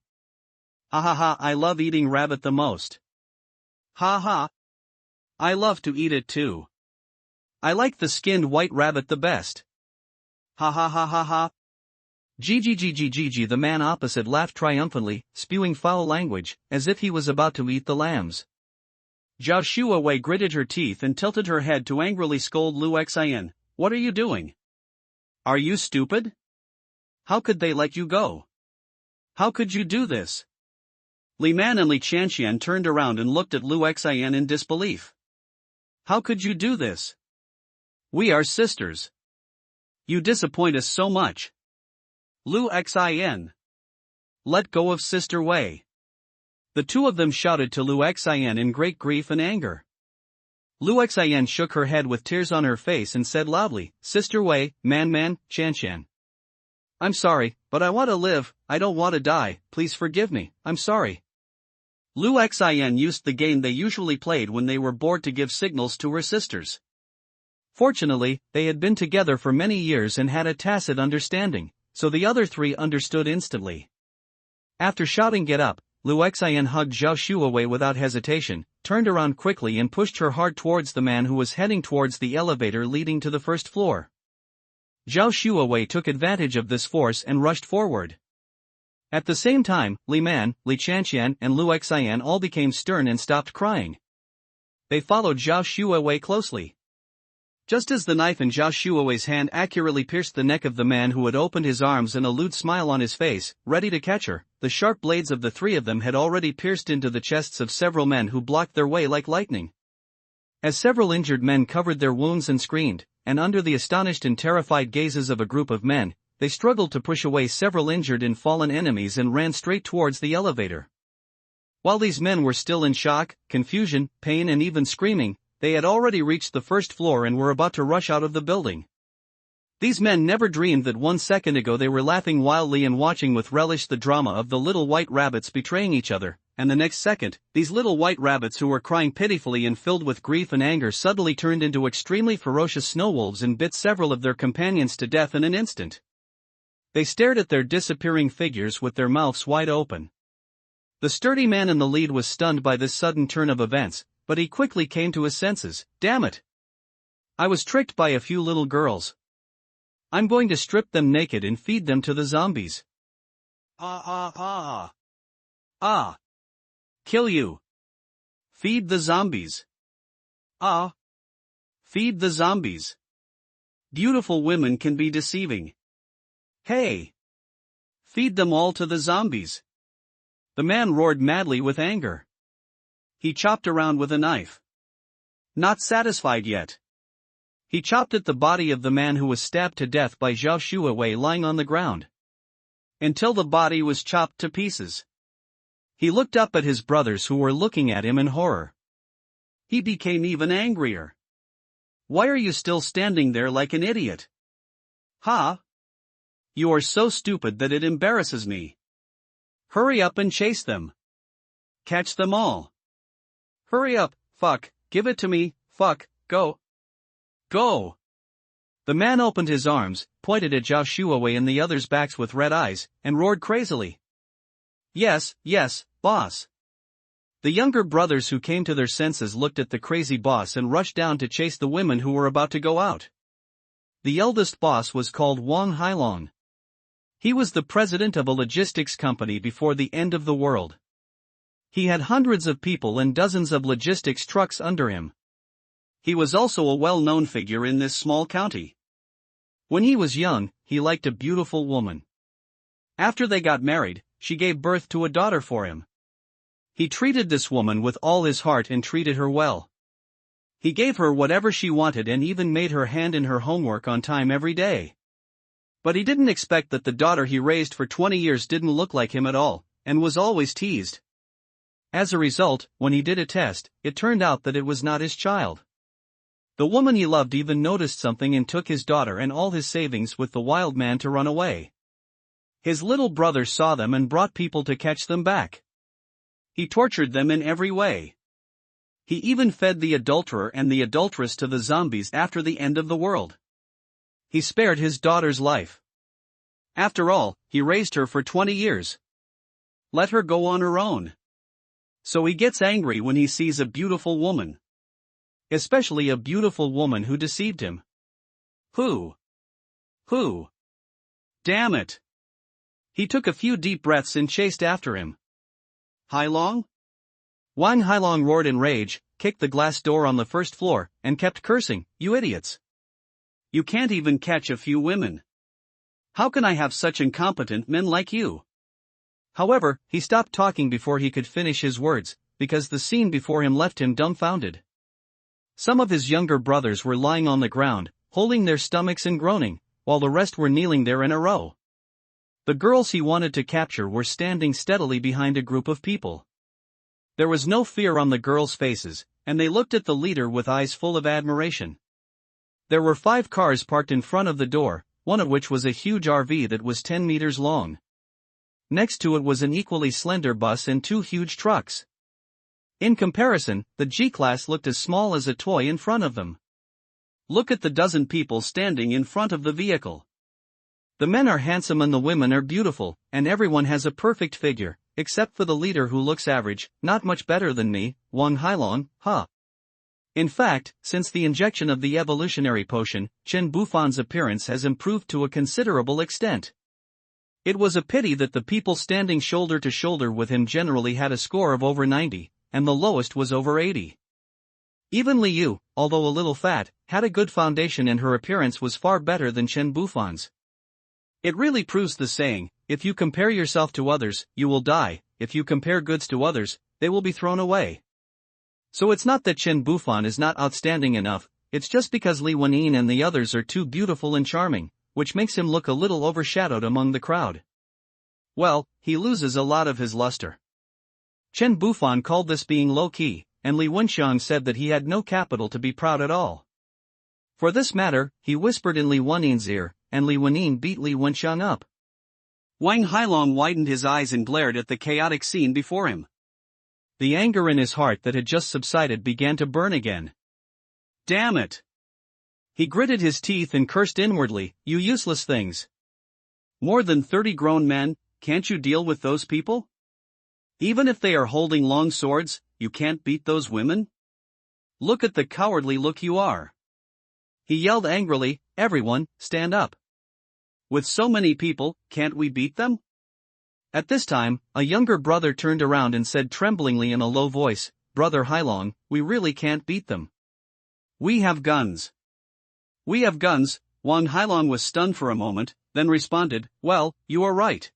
Ha ha ha, I love eating rabbit the most. Ha ha. I love to eat it too. I like the skinned white rabbit the best. Ha ha ha ha ha. Gg, the man opposite laughed triumphantly, spewing foul language, as if he was about to eat the lambs. Zhao Shuawei gritted her teeth and tilted her head to angrily scold Lu Xian. What are you doing? Are you stupid? How could they let you go? How could you do this? Li Man and Li Chanshan turned around and looked at Lu Xian in disbelief. How could you do this? We are sisters. You disappoint us so much. Lu Xian. Let go of Sister Wei. The two of them shouted to Lu Xian in great grief and anger. Lu Xian shook her head with tears on her face and said loudly, Sister Wei, Man, Chanshan. I'm sorry, but I want to live, I don't want to die, please forgive me, I'm sorry. Lu Xian used the game they usually played when they were bored to give signals to her sisters. Fortunately, they had been together for many years and had a tacit understanding, so the other three understood instantly. After shouting get up, Lu Xian hugged Zhao Shuawei without hesitation, turned around quickly and pushed her hard towards the man who was heading towards the elevator leading to the first floor. Zhao Shuawei took advantage of this force and rushed forward. At the same time, Li Man, Li Chanshan and Lu Xian all became stern and stopped crying. they followed Zhao Shuowei closely. Just as the knife in Zhao Shuowei's hand accurately pierced the neck of the man who had opened his arms and a lewd smile on his face, ready to catch her, the sharp blades of the three of them had already pierced into the chests of several men who blocked their way like lightning. As several injured men covered their wounds and screamed, and under the astonished and terrified gazes of a group of men, they struggled to push away several injured and fallen enemies and ran straight towards the elevator. While these men were still in shock, confusion, pain and even screaming, they had already reached the first floor and were about to rush out of the building. These men never dreamed that 1 second ago they were laughing wildly and watching with relish the drama of the little white rabbits betraying each other, and the next second, these little white rabbits who were crying pitifully and filled with grief and anger suddenly turned into extremely ferocious snow wolves and bit several of their companions to death in an instant. They stared at their disappearing figures with their mouths wide open. The sturdy man in the lead was stunned by this sudden turn of events, but he quickly came to his senses. Damn it! I was tricked by a few little girls. I'm going to strip them naked and feed them to the zombies. Kill you. Feed the zombies. Feed the zombies. Beautiful women can be deceiving. Hey! Feed them all to the zombies. The man roared madly with anger. He chopped around with a knife. Not satisfied yet. He chopped at the body of the man who was stabbed to death by Zhao Shuowei lying on the ground. Until the body was chopped to pieces. He looked up at his brothers who were looking at him in horror. He became even angrier. Why are you still standing there like an idiot? Ha! You are so stupid that it embarrasses me. Hurry up and chase them. Catch them all. Hurry up, fuck, give it to me, fuck, go. Go! The man opened his arms, pointed at Zhao Shuowei and the others' backs with red eyes, and roared crazily. Yes, yes, boss. The younger brothers who came to their senses looked at the crazy boss and rushed down to chase the women who were about to go out. The eldest boss was called Wang Hailong. He was the president of a logistics company before the end of the world. He had hundreds of people and dozens of logistics trucks under him. He was also a well-known figure in this small county. When he was young, he liked a beautiful woman. After they got married, she gave birth to a daughter for him. He treated this woman with all his heart and treated her well. He gave her whatever she wanted and even made her hand in her homework on time every day. But he didn't expect that the daughter he raised for 20 years didn't look like him at all, and was always teased. As a result, when he did a test, it turned out that it was not his child. The woman he loved even noticed something and took his daughter and all his savings with the wild man to run away. His little brother saw them and brought people to catch them back. He tortured them in every way. He even fed the adulterer and the adulteress to the zombies after the end of the world. He spared his daughter's life. After all, he raised her for 20 years. Let her go on her own. So he gets angry when he sees a beautiful woman. Especially a beautiful woman who deceived him. Who? Damn it! He took a few deep breaths and chased after him. Hailong? Wang Hailong roared in rage, kicked the glass door on the first floor, and kept cursing, "You idiots! You can't even catch a few women. How can I have such incompetent men like you?" However, he stopped talking before he could finish his words, because the scene before him left him dumbfounded. Some of his younger brothers were lying on the ground, holding their stomachs and groaning, while the rest were kneeling there in a row. The girls he wanted to capture were standing steadily behind a group of people. There was no fear on the girls' faces, and they looked at the leader with eyes full of admiration. There were 5 cars parked in front of the door, one of which was a huge RV that was 10 meters long. Next to it was an equally slender bus and 2 huge trucks. In comparison, the G-Class looked as small as a toy in front of them. Look at the dozen people standing in front of the vehicle. The men are handsome and the women are beautiful, and everyone has a perfect figure, except for the leader who looks average, not much better than me, Wang Hailong, huh? In fact, since the injection of the evolutionary potion, Chen Bufan's appearance has improved to a considerable extent. It was a pity that the people standing shoulder to shoulder with him generally had a score of over 90, and the lowest was over 80. Even Li Yu, although a little fat, had a good foundation and her appearance was far better than Chen Bufan's. It really proves the saying, if you compare yourself to others, you will die, if you compare goods to others, they will be thrown away. So it's not that Chen Bufan is not outstanding enough, it's just because Li Wenyin and the others are too beautiful and charming, which makes him look a little overshadowed among the crowd. Well, he loses a lot of his luster. Chen Bufan called this being low-key, and Li Wenxiang said that he had no capital to be proud at all. For this matter, he whispered in Li Wenyin's ear, and Li Wenyin beat Li Wenxiang up. Wang Hailong widened his eyes and glared at the chaotic scene before him. The anger in his heart that had just subsided began to burn again. Damn it! He gritted his teeth and cursed inwardly, you useless things. More than 30 grown men, can't you deal with those people? Even if they are holding long swords, you can't beat those women? Look at the cowardly look you are. He yelled angrily, everyone, stand up. With so many people, can't we beat them? At this time, a younger brother turned around and said tremblingly in a low voice, Brother Hailong, we really can't beat them. We have guns. We have guns. Wang Hailong was stunned for a moment, then responded, well, you are right.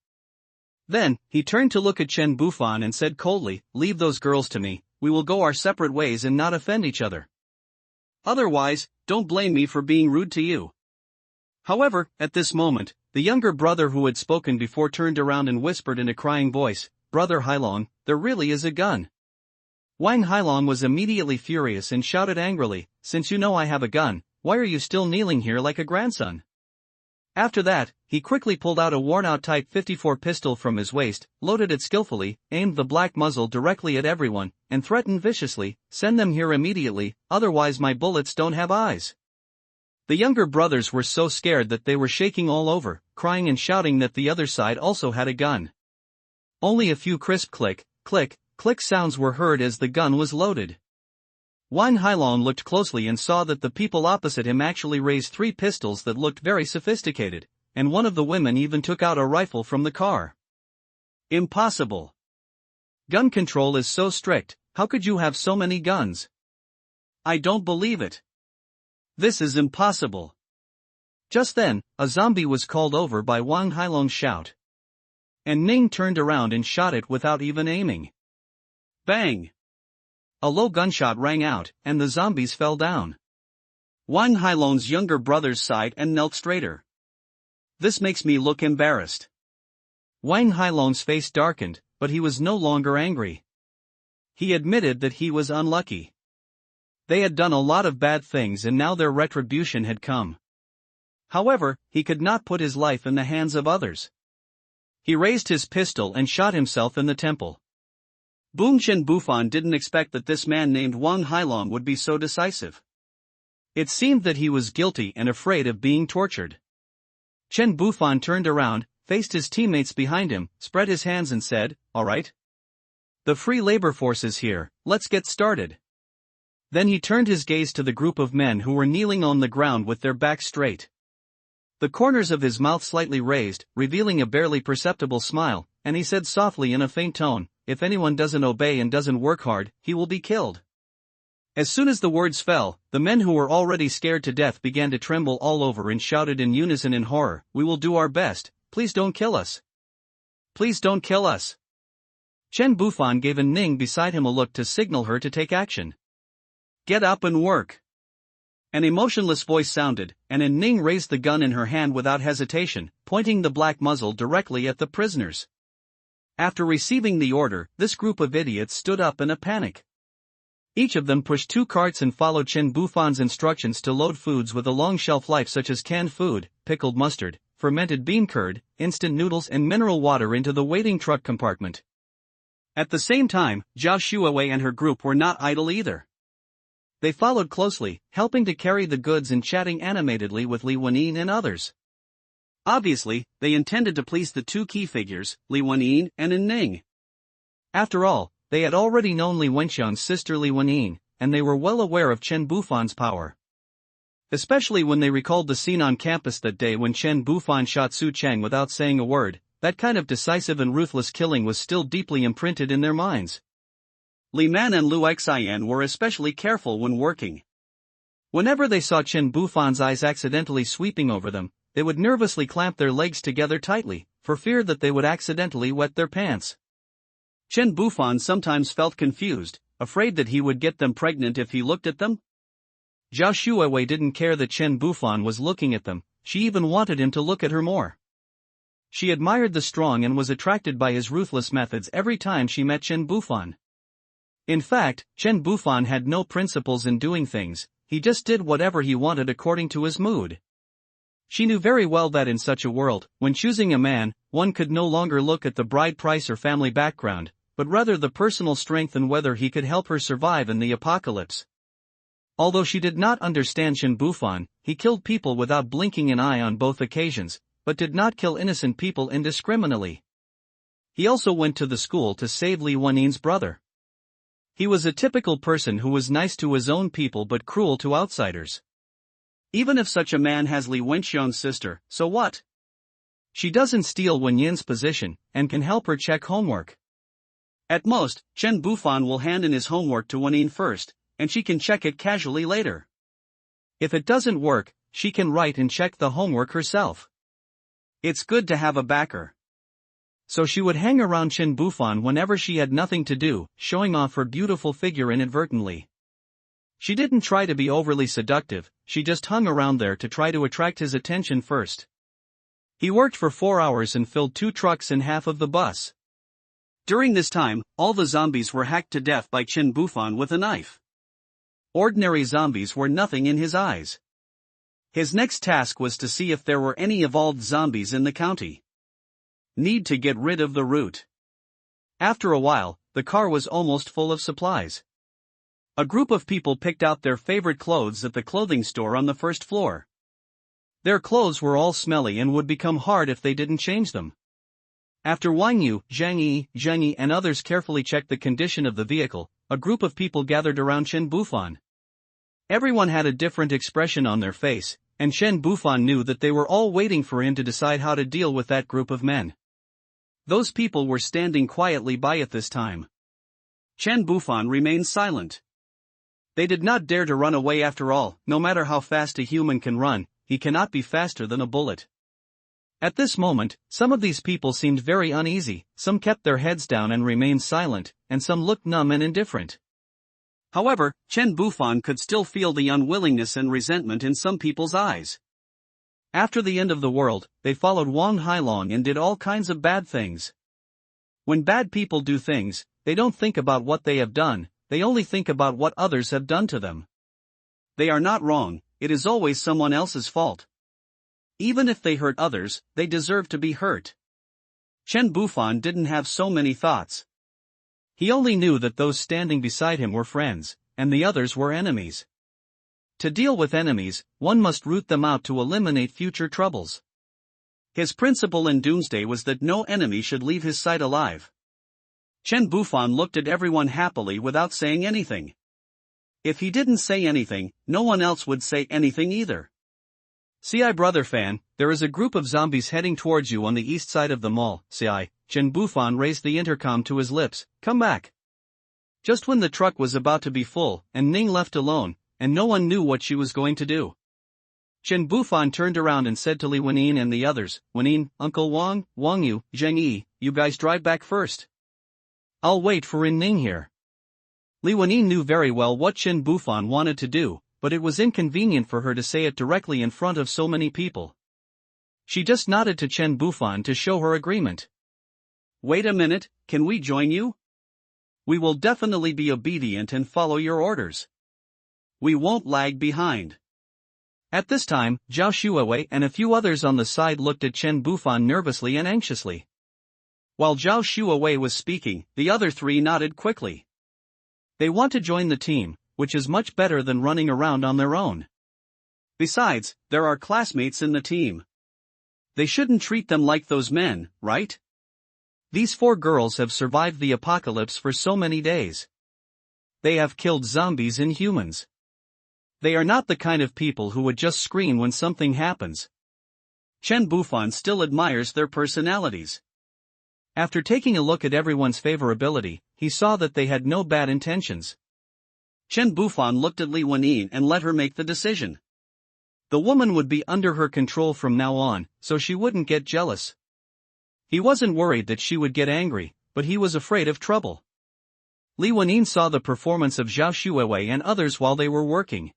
Then, he turned to look at Chen Bufan and said coldly, leave those girls to me, we will go our separate ways and not offend each other. Otherwise, don't blame me for being rude to you. However, at this moment, the younger brother who had spoken before turned around and whispered in a crying voice, Brother Hailong, there really is a gun. Wang Hailong was immediately furious and shouted angrily, since you know I have a gun, why are you still kneeling here like a grandson? After that, he quickly pulled out a worn-out Type 54 pistol from his waist, loaded it skillfully, aimed the black muzzle directly at everyone, and threatened viciously, send them here immediately, otherwise my bullets don't have eyes. The younger brothers were so scared that they were shaking all over, crying and shouting that the other side also had a gun. Only a few crisp click, click, click sounds were heard as the gun was loaded. Wang Hailong looked closely and saw that the people opposite him actually raised 3 pistols that looked very sophisticated, and one of the women even took out a rifle from the car. Impossible. Gun control is so strict, how could you have so many guns? I don't believe it. This is impossible. Just then, a zombie was called over by Wang Hailong's shout. And Ning turned around and shot it without even aiming. Bang! A low gunshot rang out, and the zombies fell down. Wang Hailong's younger brothers sighed and knelt straighter. This makes me look embarrassed. Wang Hailong's face darkened, but he was no longer angry. He admitted that he was unlucky. They had done a lot of bad things and now their retribution had come. However, he could not put his life in the hands of others. He raised his pistol and shot himself in the temple. Chen Bufan didn't expect that this man named Wang Hailong would be so decisive. It seemed that he was guilty and afraid of being tortured. Chen Bufan turned around, faced his teammates behind him, spread his hands and said, all right. The free labor force is here, let's get started. Then he turned his gaze to the group of men who were kneeling on the ground with their backs straight. The corners of his mouth slightly raised, revealing a barely perceptible smile, and he said softly in a faint tone, if anyone doesn't obey and doesn't work hard, he will be killed. As soon as the words fell, the men who were already scared to death began to tremble all over and shouted in unison in horror, we will do our best, please don't kill us. Please don't kill us. Chen Bufan gave Ning beside him a look to signal her to take action. Get up and work. An emotionless voice sounded, and Ning raised the gun in her hand without hesitation, pointing the black muzzle directly at the prisoners. After receiving the order, this group of idiots stood up in a panic. Each of them pushed 2 carts and followed Chen Bufan's instructions to load foods with a long shelf life such as canned food, pickled mustard, fermented bean curd, instant noodles and mineral water into the waiting truck compartment. At the same time, Zhao Shuawei and her group were not idle either. They followed closely, helping to carry the goods and chatting animatedly with Li Wenyin and others. Obviously, they intended to please the 2 key figures, Li Wenyin and Ning. After all, they had already known Li Wenxiang's sister Li Wenyin, and they were well aware of Chen Bufan's power. Especially when they recalled the scene on campus that day when Chen Bufan shot Su Cheng without saying a word, that kind of decisive and ruthless killing was still deeply imprinted in their minds. Li Man and Lu Xian were especially careful when working. Whenever they saw Chen Bufan's eyes accidentally sweeping over them, they would nervously clamp their legs together tightly, for fear that they would accidentally wet their pants. Chen Bufan sometimes felt confused, afraid that he would get them pregnant if he looked at them. Zhao Shuiwei didn't care that Chen Bufan was looking at them, she even wanted him to look at her more. She admired the strong and was attracted by his ruthless methods every time she met Chen Bufan. In fact, Chen Bufan had no principles in doing things, he just did whatever he wanted according to his mood. She knew very well that in such a world, when choosing a man, one could no longer look at the bride price or family background, but rather the personal strength and whether he could help her survive in the apocalypse. Although she did not understand Chen Bufan, he killed people without blinking an eye on both occasions, but did not kill innocent people indiscriminately. He also went to the school to save Li Wennin's brother. He was a typical person who was nice to his own people but cruel to outsiders. Even if such a man has Li Wenxian's sister, so what? She doesn't steal Wen Yin's position, and can help her check homework. At most, Chen Bufan will hand in his homework to Wen Yin first, and she can check it casually later. If it doesn't work, she can write and check the homework herself. It's good to have a backer. So she would hang around Chen Bufan whenever she had nothing to do, showing off her beautiful figure inadvertently. She didn't try to be overly seductive, she just hung around there to try to attract his attention first. He worked for 4 hours and filled 2 trucks and half of the bus. During this time, all the zombies were hacked to death by Chen Bufan with a knife. Ordinary zombies were nothing in his eyes. His next task was to see if there were any evolved zombies in the county. Need to get rid of the root. After a while, the car was almost full of supplies. A group of people picked out their favorite clothes at the clothing store on the first floor. Their clothes were all smelly and would become hard if they didn't change them. After Wang Yu, Zhang Yi, and others carefully checked the condition of the vehicle, a group of people gathered around Chen Bufan. Everyone had a different expression on their face, and Chen Bufan knew that they were all waiting for him to decide how to deal with that group of men. Those people were standing quietly by at this time. Chen Bufan remained silent. They did not dare to run away after all, no matter how fast a human can run, he cannot be faster than a bullet. At this moment, some of these people seemed very uneasy, some kept their heads down and remained silent, and some looked numb and indifferent. However, Chen Bufan could still feel the unwillingness and resentment in some people's eyes. After the end of the world, they followed Wang Hailong and did all kinds of bad things. When bad people do things, they don't think about what they have done, they only think about what others have done to them. They are not wrong, it is always someone else's fault. Even if they hurt others, they deserve to be hurt. Chen Bufan didn't have so many thoughts. He only knew that those standing beside him were friends, and the others were enemies. To deal with enemies, one must root them out to eliminate future troubles. His principle in Doomsday was that no enemy should leave his sight alive. Chen Bufan looked at everyone happily without saying anything. If he didn't say anything, no one else would say anything either. "See, brother Fan, there is a group of zombies heading towards you on the east side of the mall." "See, Chen Bufan raised the intercom to his lips, "Come back." Just when the truck was about to be full, and Ning left alone, and no one knew what she was going to do. Chen Bufan turned around and said to Li Wenyin and the others, "Wenyin, Uncle Wang, Wang Yu, Zheng Yi, you guys drive back first. I'll wait for Ning here." Li Wenyin knew very well what Chen Bufan wanted to do, but it was inconvenient for her to say it directly in front of so many people. She just nodded to Chen Bufan to show her agreement. "Wait a minute, can we join you? We will definitely be obedient and follow your orders. We won't lag behind." At this time, Zhao Shuiwei and a few others on the side looked at Chen Bufan nervously and anxiously. While Zhao Shuiwei was speaking, the other 3 nodded quickly. They want to join the team, which is much better than running around on their own. Besides, there are classmates in the team. They shouldn't treat them like those men, right? These 4 girls have survived the apocalypse for so many days. They have killed zombies and humans. They are not the kind of people who would just scream when something happens. Chen Bufan still admires their personalities. After taking a look at everyone's favorability, he saw that they had no bad intentions. Chen Bufan looked at Li Wenyin and let her make the decision. The woman would be under her control from now on, so she wouldn't get jealous. He wasn't worried that she would get angry, but he was afraid of trouble. Li Wenyin saw the performance of Zhao Shuiwei and others while they were working.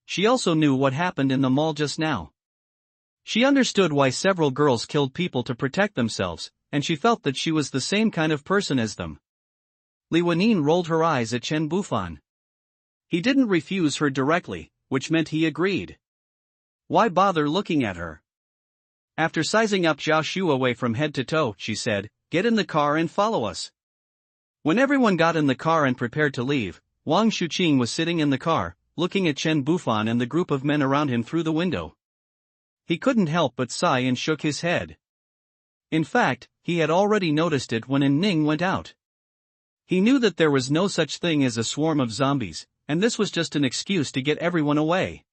She also knew what happened in the mall just now. She understood why several girls killed people to protect themselves, and she felt that she was the same kind of person as them. Li Wenyin rolled her eyes at Chen Bufan. He didn't refuse her directly, which meant he agreed. Why bother looking at her? After sizing up Zhao Shuiwei from head to toe, she said, "Get in the car and follow us." When everyone got in the car and prepared to leave, Wang Shuqing was sitting in the car, looking at Chen Bufan and the group of men around him through the window. He couldn't help but sigh and shook his head. In fact, he had already noticed it when Ning went out. He knew that there was no such thing as a swarm of zombies, and this was just an excuse to get everyone away.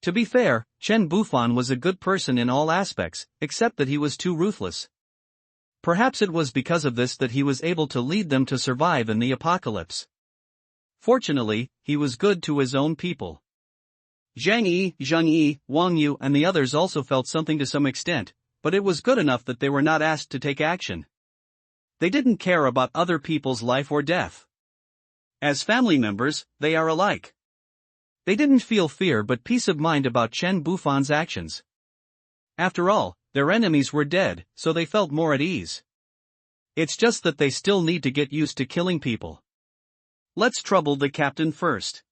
To be fair, Chen Bufan was a good person in all aspects, except that he was too ruthless. Perhaps it was because of this that he was able to lead them to survive in the apocalypse. Fortunately, he was good to his own people. Zhang Yi, Zhang Yi, Wang Yu and the others also felt something to some extent, but it was good enough that they were not asked to take action. They didn't care about other people's life or death. As family members, they are alike. They didn't feel fear but peace of mind about Chen Bufan's actions. After all, their enemies were dead, so they felt more at ease. It's just that they still need to get used to killing people. Let's trouble the captain first.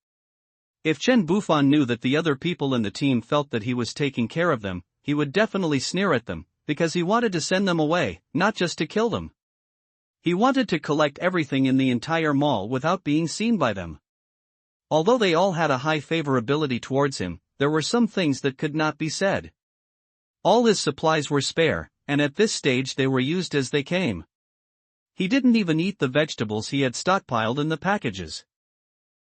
If Chen Bufan knew that the other people in the team felt that he was taking care of them, he would definitely sneer at them, because he wanted to send them away, not just to kill them. He wanted to collect everything in the entire mall without being seen by them. Although they all had a high favorability towards him, there were some things that could not be said. All his supplies were spare, and at this stage they were used as they came. He didn't even eat the vegetables he had stockpiled in the packages.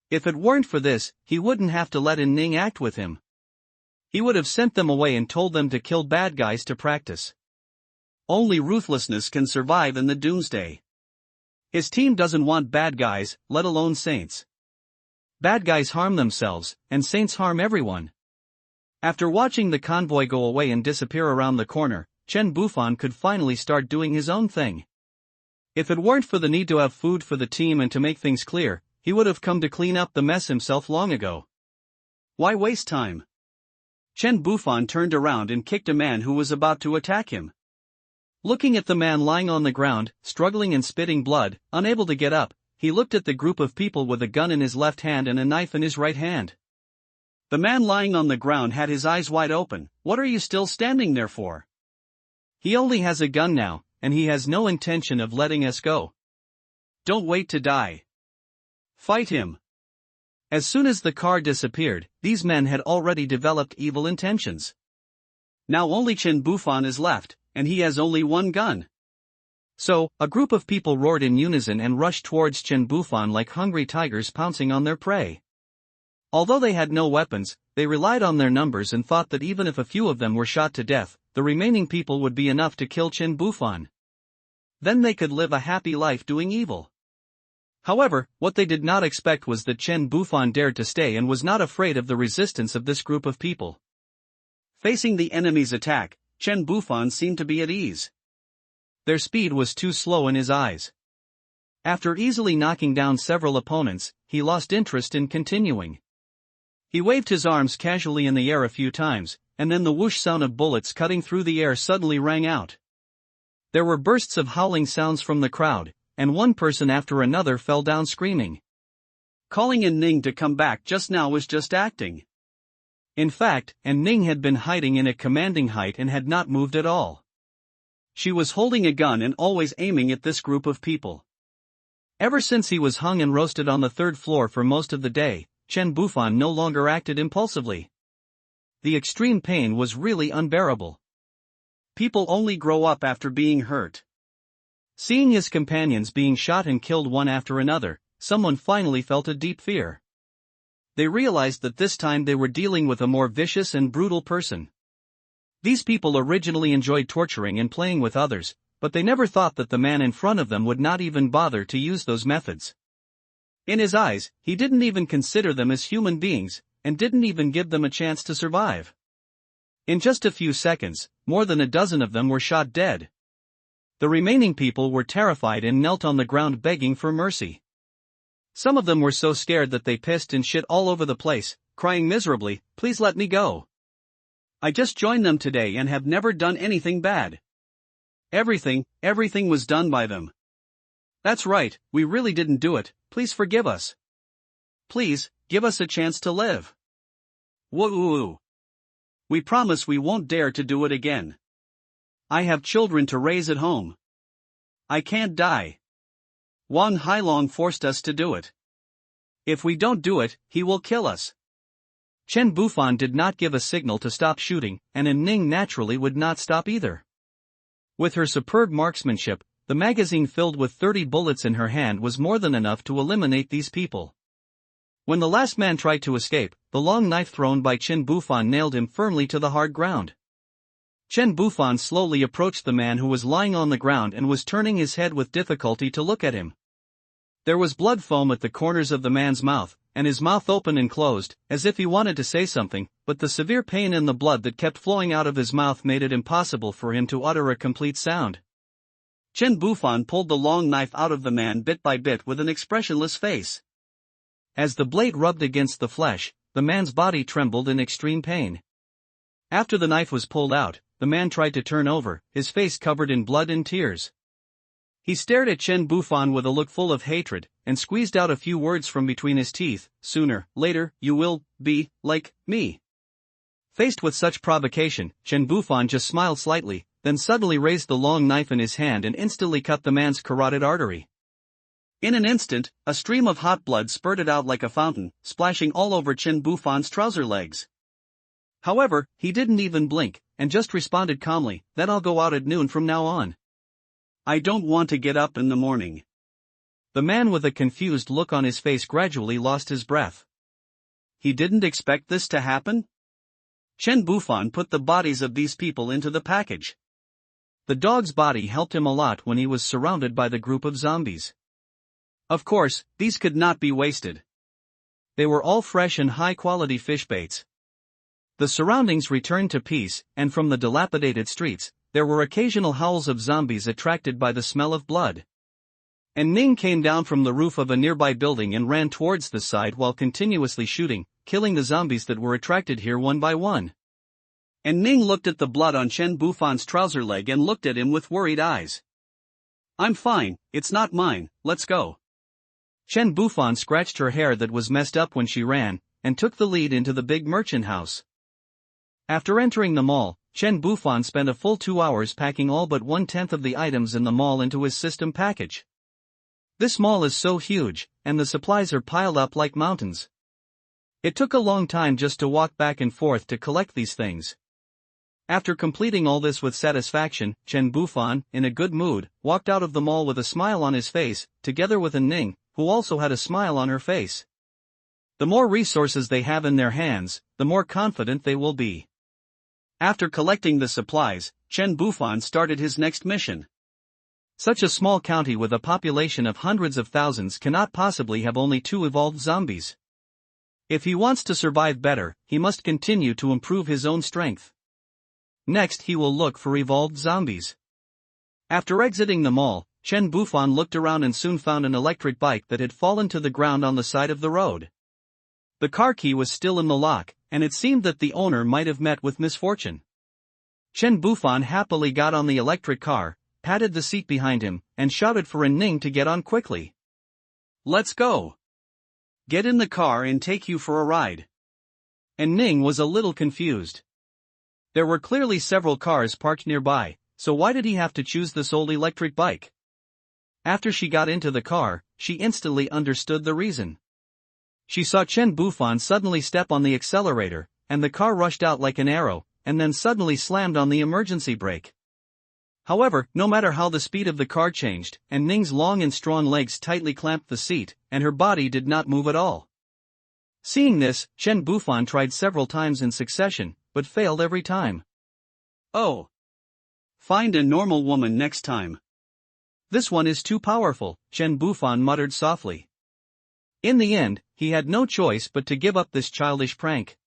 If it weren't for this, he wouldn't have to let Ning act with him. He would have sent them away and told them to kill bad guys to practice. Only ruthlessness can survive in the doomsday. His team doesn't want bad guys, let alone saints. Bad guys harm themselves, and saints harm everyone. After watching the convoy go away and disappear around the corner, Chen Bufan could finally start doing his own thing. If it weren't for the need to have food for the team and to make things clear, he would have come to clean up the mess himself long ago. Why waste time? Chen Bufan turned around and kicked a man who was about to attack him. Looking at the man lying on the ground, struggling and spitting blood, unable to get up, he looked at the group of people with a gun in his left hand and a knife in his right hand. The man lying on the ground had his eyes wide open. What are you still standing there for? He only has a gun now, and he has no intention of letting us go. Don't wait to die. Fight him. As soon as the car disappeared, these men had already developed evil intentions. Now only Chen Bufan is left, and he has only one gun. So, a group of people roared in unison and rushed towards Chen Bufan like hungry tigers pouncing on their prey. Although they had no weapons, they relied on their numbers and thought that even if a few of them were shot to death, the remaining people would be enough to kill Chen Bufan. Then they could live a happy life doing evil. However, what they did not expect was that Chen Bufan dared to stay and was not afraid of the resistance of this group of people. Facing the enemy's attack, Chen Bufan seemed to be at ease. Their speed was too slow in his eyes. After easily knocking down several opponents, he lost interest in continuing. He waved his arms casually in the air a few times, and then the whoosh sound of bullets cutting through the air suddenly rang out. There were bursts of howling sounds from the crowd, and one person after another fell down screaming. Calling in Ning to come back just now was just acting. In fact, Ning had been hiding in a commanding height and had not moved at all. She was holding a gun and always aiming at this group of people. Ever since he was hung and roasted on the third floor for most of the day, Chen Bufan no longer acted impulsively. The extreme pain was really unbearable. People only grow up after being hurt. Seeing his companions being shot and killed one after another, someone finally felt a deep fear. They realized that this time they were dealing with a more vicious and brutal person. These people originally enjoyed torturing and playing with others, but they never thought that the man in front of them would not even bother to use those methods. In his eyes, he didn't even consider them as human beings, and didn't even give them a chance to survive. In just a few seconds, more than a dozen of them were shot dead. The remaining people were terrified and knelt on the ground begging for mercy. Some of them were so scared that they pissed and shit all over the place, crying miserably, "Please let me go. I just joined them today and have never done anything bad. Everything was done by them. That's right, we really didn't do it, please forgive us. Please, give us a chance to live. Woo-oo-oo. We promise we won't dare to do it again. I have children to raise at home. I can't die. Wang Hailong forced us to do it. If we don't do it, he will kill us." Chen Bufan did not give a signal to stop shooting, and Ning naturally would not stop either. With her superb marksmanship, the magazine filled with 30 bullets in her hand was more than enough to eliminate these people. When the last man tried to escape, the long knife thrown by Chen Bufan nailed him firmly to the hard ground. Chen Bufan slowly approached the man who was lying on the ground and was turning his head with difficulty to look at him. There was blood foam at the corners of the man's mouth, and his mouth opened and closed, as if he wanted to say something, but the severe pain in the blood that kept flowing out of his mouth made it impossible for him to utter a complete sound. Chen Bufan pulled the long knife out of the man bit by bit with an expressionless face. As the blade rubbed against the flesh, the man's body trembled in extreme pain. After the knife was pulled out, the man tried to turn over, his face covered in blood and tears. He stared at Chen Bufan with a look full of hatred, and squeezed out a few words from between his teeth, "Sooner, later, you will be like me." Faced with such provocation, Chen Bufan just smiled slightly, then suddenly raised the long knife in his hand and instantly cut the man's carotid artery. In an instant, a stream of hot blood spurted out like a fountain, splashing all over Chen Bufan's trouser legs. However, he didn't even blink, and just responded calmly, "Then I'll go out at noon from now on. I don't want to get up in the morning." The man with a confused look on his face gradually lost his breath. He didn't expect this to happen? Chen Bufan put the bodies of these people into the package. The dog's body helped him a lot when he was surrounded by the group of zombies. Of course, these could not be wasted. They were all fresh and high-quality fish baits. The surroundings returned to peace, and from the dilapidated streets, there were occasional howls of zombies attracted by the smell of blood. And Ning came down from the roof of a nearby building and ran towards the side while continuously shooting, killing the zombies that were attracted here one by one. And Ning looked at the blood on Chen Bufan's trouser leg and looked at him with worried eyes. "I'm fine, it's not mine, let's go." Chen Bufan scratched her hair that was messed up when she ran, and took the lead into the big merchant house. After entering the mall, Chen Bufan spent a full 2 hours packing all but 1/10 of the items in the mall into his system package. This mall is so huge, and the supplies are piled up like mountains. It took a long time just to walk back and forth to collect these things. After completing all this with satisfaction, Chen Bufan, in a good mood, walked out of the mall with a smile on his face, together with Ning, who also had a smile on her face. The more resources they have in their hands, the more confident they will be. After collecting the supplies, Chen Bufan started his next mission. Such a small county with a population of hundreds of thousands cannot possibly have only 2 evolved zombies. If he wants to survive better, he must continue to improve his own strength. Next he will look for evolved zombies. After exiting the mall, Chen Bufan looked around and soon found an electric bike that had fallen to the ground on the side of the road. The car key was still in the lock, and it seemed that the owner might have met with misfortune. Chen Bufan happily got on the electric car, patted the seat behind him, and shouted for Ning to get on quickly. "Let's go. Get in the car and take you for a ride." And Ning was a little confused. There were clearly several cars parked nearby, so why did he have to choose this old electric bike? After she got into the car, she instantly understood the reason. She saw Chen Bufan suddenly step on the accelerator, and the car rushed out like an arrow, and then suddenly slammed on the emergency brake. However, no matter how the speed of the car changed, and Ning's long and strong legs tightly clamped the seat, and her body did not move at all. Seeing this, Chen Bufan tried several times in succession, but failed every time. "Oh. Find a normal woman next time. This one is too powerful, Chen Bufan muttered softly. In the end, he had no choice but to give up this childish prank.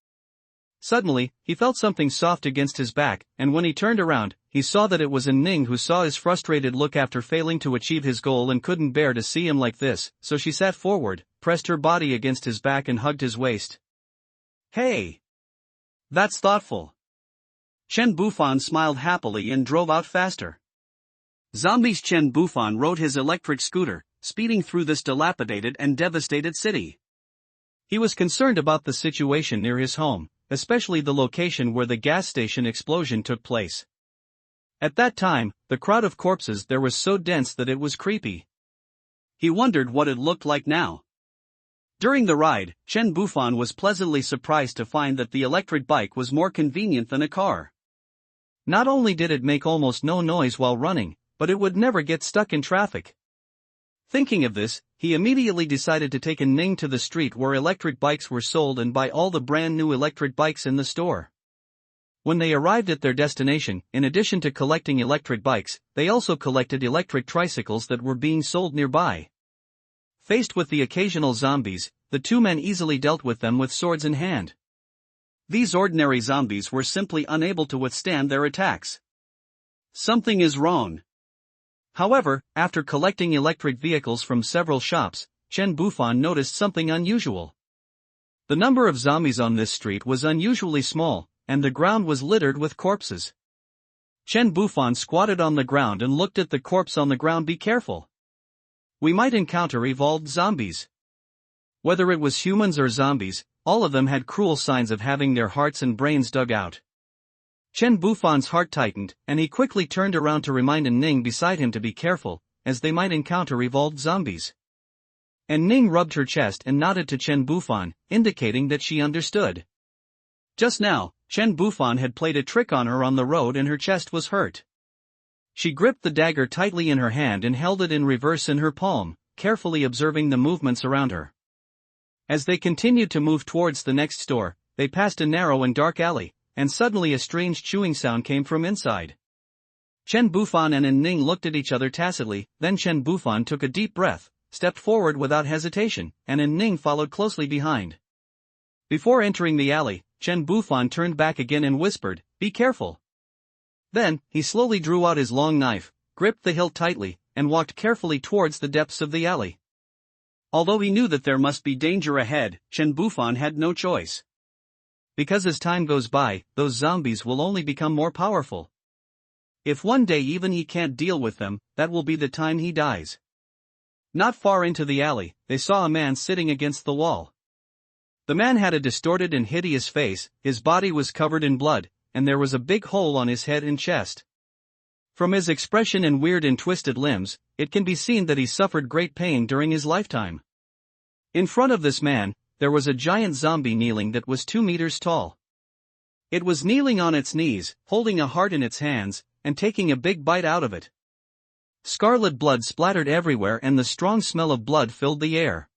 Suddenly, he felt something soft against his back, and when he turned around, he saw that it was Ning, who saw his frustrated look after failing to achieve his goal and couldn't bear to see him like this, so she sat forward, pressed her body against his back and hugged his waist. Hey! That's thoughtful. Chen Bufan smiled happily and drove out faster. Zombies. Chen Bufan rode his electric scooter, speeding through this dilapidated and devastated city. He was concerned about the situation near his home, especially the location where the gas station explosion took place. At that time, the crowd of corpses there was so dense that it was creepy. He wondered what it looked like now. During the ride, Chen Bufan was pleasantly surprised to find that the electric bike was more convenient than a car. Not only did it make almost no noise while running, but it would never get stuck in traffic. Thinking of this, he immediately decided to take Ning to the street where electric bikes were sold and buy all the brand new electric bikes in the store. When they arrived at their destination, in addition to collecting electric bikes, they also collected electric tricycles that were being sold nearby. Faced with the occasional zombies, the two men easily dealt with them with swords in hand. These ordinary zombies were simply unable to withstand their attacks. Something is wrong. However, after collecting electric vehicles from several shops, Chen Bufan noticed something unusual. The number of zombies on this street was unusually small, and the ground was littered with corpses. Chen Bufan squatted on the ground and looked at the corpse on the ground. Be careful. We might encounter evolved zombies. Whether it was humans or zombies, all of them had cruel signs of having their hearts and brains dug out. Chen Bufan's heart tightened, and he quickly turned around to remind Ning beside him to be careful, as they might encounter evolved zombies. Ning rubbed her chest and nodded to Chen Bufan, indicating that she understood. Just now, Chen Bufan had played a trick on her on the road and her chest was hurt. She gripped the dagger tightly in her hand and held it in reverse in her palm, carefully observing the movements around her. As they continued to move towards the next store, they passed a narrow and dark alley, and suddenly a strange chewing sound came from inside. Chen Bufan and Ning looked at each other tacitly, then Chen Bufan took a deep breath, stepped forward without hesitation, and Ning followed closely behind. Before entering the alley, Chen Bufan turned back again and whispered, "Be careful." Then, he slowly drew out his long knife, gripped the hilt tightly, and walked carefully towards the depths of the alley. Although he knew that there must be danger ahead, Chen Bufan had no choice. Because as time goes by, those zombies will only become more powerful. If one day even he can't deal with them, that will be the time he dies. Not far into the alley, they saw a man sitting against the wall. The man had a distorted and hideous face, his body was covered in blood, and there was a big hole on his head and chest. From his expression and weird and twisted limbs, it can be seen that he suffered great pain during his lifetime. In front of this man, there was a giant zombie kneeling that was 2 meters tall. It was kneeling on its knees, holding a heart in its hands, and taking a big bite out of it. Scarlet blood splattered everywhere and the strong smell of blood filled the air.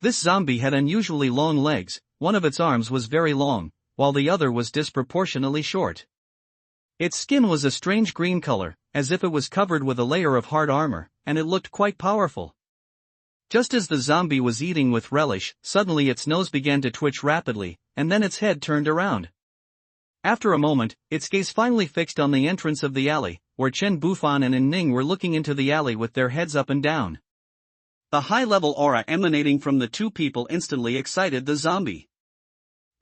This zombie had unusually long legs, one of its arms was very long, while the other was disproportionately short. Its skin was a strange green color, as if it was covered with a layer of hard armor, and it looked quite powerful. Just as the zombie was eating with relish, suddenly its nose began to twitch rapidly, and then its head turned around. After a moment, its gaze finally fixed on the entrance of the alley, where Chen Bufan and Ning were looking into the alley with their heads up and down. The high-level aura emanating from the two people instantly excited the zombie.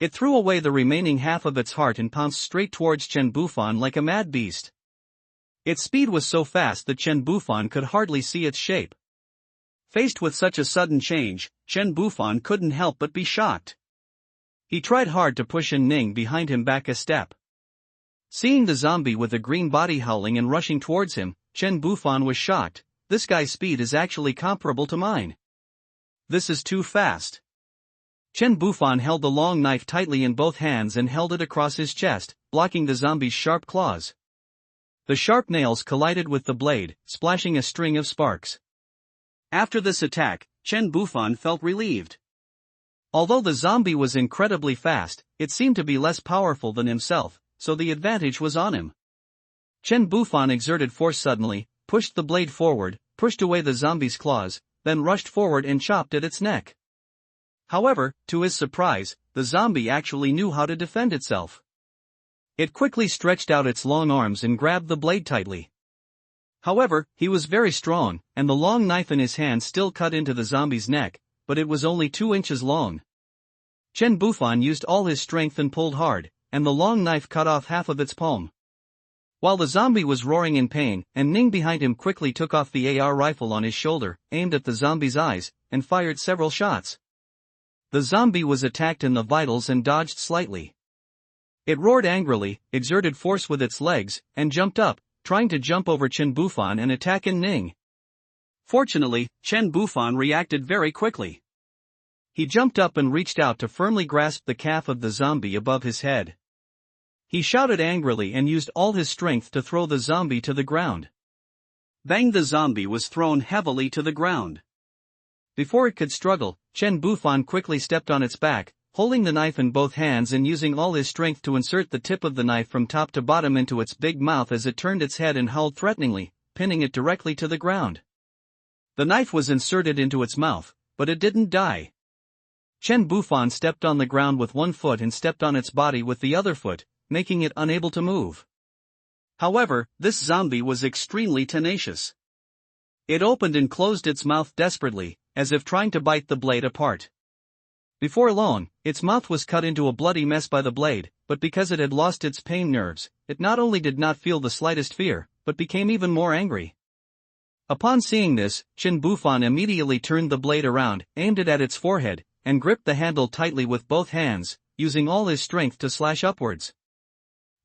It threw away the remaining half of its heart and pounced straight towards Chen Bufan like a mad beast. Its speed was so fast that Chen Bufan could hardly see its shape. Faced with such a sudden change, Chen Bufan couldn't help but be shocked. He tried hard to push Ning behind him back a step. Seeing the zombie with the green body howling and rushing towards him, Chen Bufan was shocked. This guy's speed is actually comparable to mine. This is too fast. Chen Bufan held the long knife tightly in both hands and held it across his chest, blocking the zombie's sharp claws. The sharp nails collided with the blade, splashing a string of sparks. After this attack, Chen Bufan felt relieved. Although the zombie was incredibly fast, it seemed to be less powerful than himself, so the advantage was on him. Chen Bufan exerted force suddenly, pushed the blade forward, pushed away the zombie's claws, then rushed forward and chopped at its neck. However, to his surprise, the zombie actually knew how to defend itself. It quickly stretched out its long arms and grabbed the blade tightly. However, he was very strong, and the long knife in his hand still cut into the zombie's neck, but it was only 2 inches long. Chen Bufan used all his strength and pulled hard, and the long knife cut off half of its palm. While the zombie was roaring in pain, and Ning behind him quickly took off the AR rifle on his shoulder, aimed at the zombie's eyes, and fired several shots. The zombie was attacked in the vitals and dodged slightly. It roared angrily, exerted force with its legs, and jumped up, trying to jump over Chen Bufan and attack Ning. Fortunately, Chen Bufan reacted very quickly. He jumped up and reached out to firmly grasp the calf of the zombie above his head. He shouted angrily and used all his strength to throw the zombie to the ground. Bang! The zombie was thrown heavily to the ground. Before it could struggle, Chen Bufan quickly stepped on its back, holding the knife in both hands and using all his strength to insert the tip of the knife from top to bottom into its big mouth as it turned its head and howled threateningly, pinning it directly to the ground. The knife was inserted into its mouth, but it didn't die. Chen Bufan stepped on the ground with one foot and stepped on its body with the other foot, making it unable to move. However, this zombie was extremely tenacious. It opened and closed its mouth desperately, as if trying to bite the blade apart. Before long, its mouth was cut into a bloody mess by the blade, but because it had lost its pain nerves, it not only did not feel the slightest fear, but became even more angry. Upon seeing this, Chen Bufan immediately turned the blade around, aimed it at its forehead, and gripped the handle tightly with both hands, using all his strength to slash upwards.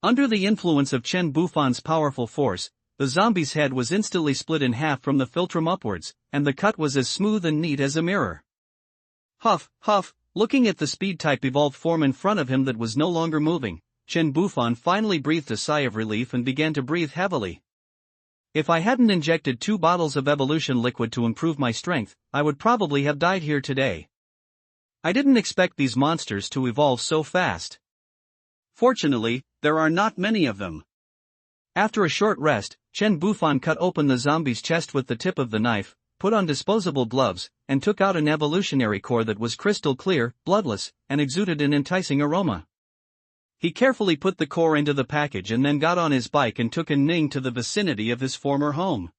Under the influence of Chen Bufan's powerful force, the zombie's head was instantly split in half from the philtrum upwards, and the cut was as smooth and neat as a mirror. Huff, huff, looking at the speed-type evolved form in front of him that was no longer moving, Chen Bufan finally breathed a sigh of relief and began to breathe heavily. If I hadn't injected 2 bottles of evolution liquid to improve my strength, I would probably have died here today. I didn't expect these monsters to evolve so fast. Fortunately, there are not many of them. After a short rest, Chen Bufan cut open the zombie's chest with the tip of the knife, put on disposable gloves, and took out an evolutionary core that was crystal clear, bloodless, and exuded an enticing aroma. He carefully put the core into the package and then got on his bike and took Ning to the vicinity of his former home.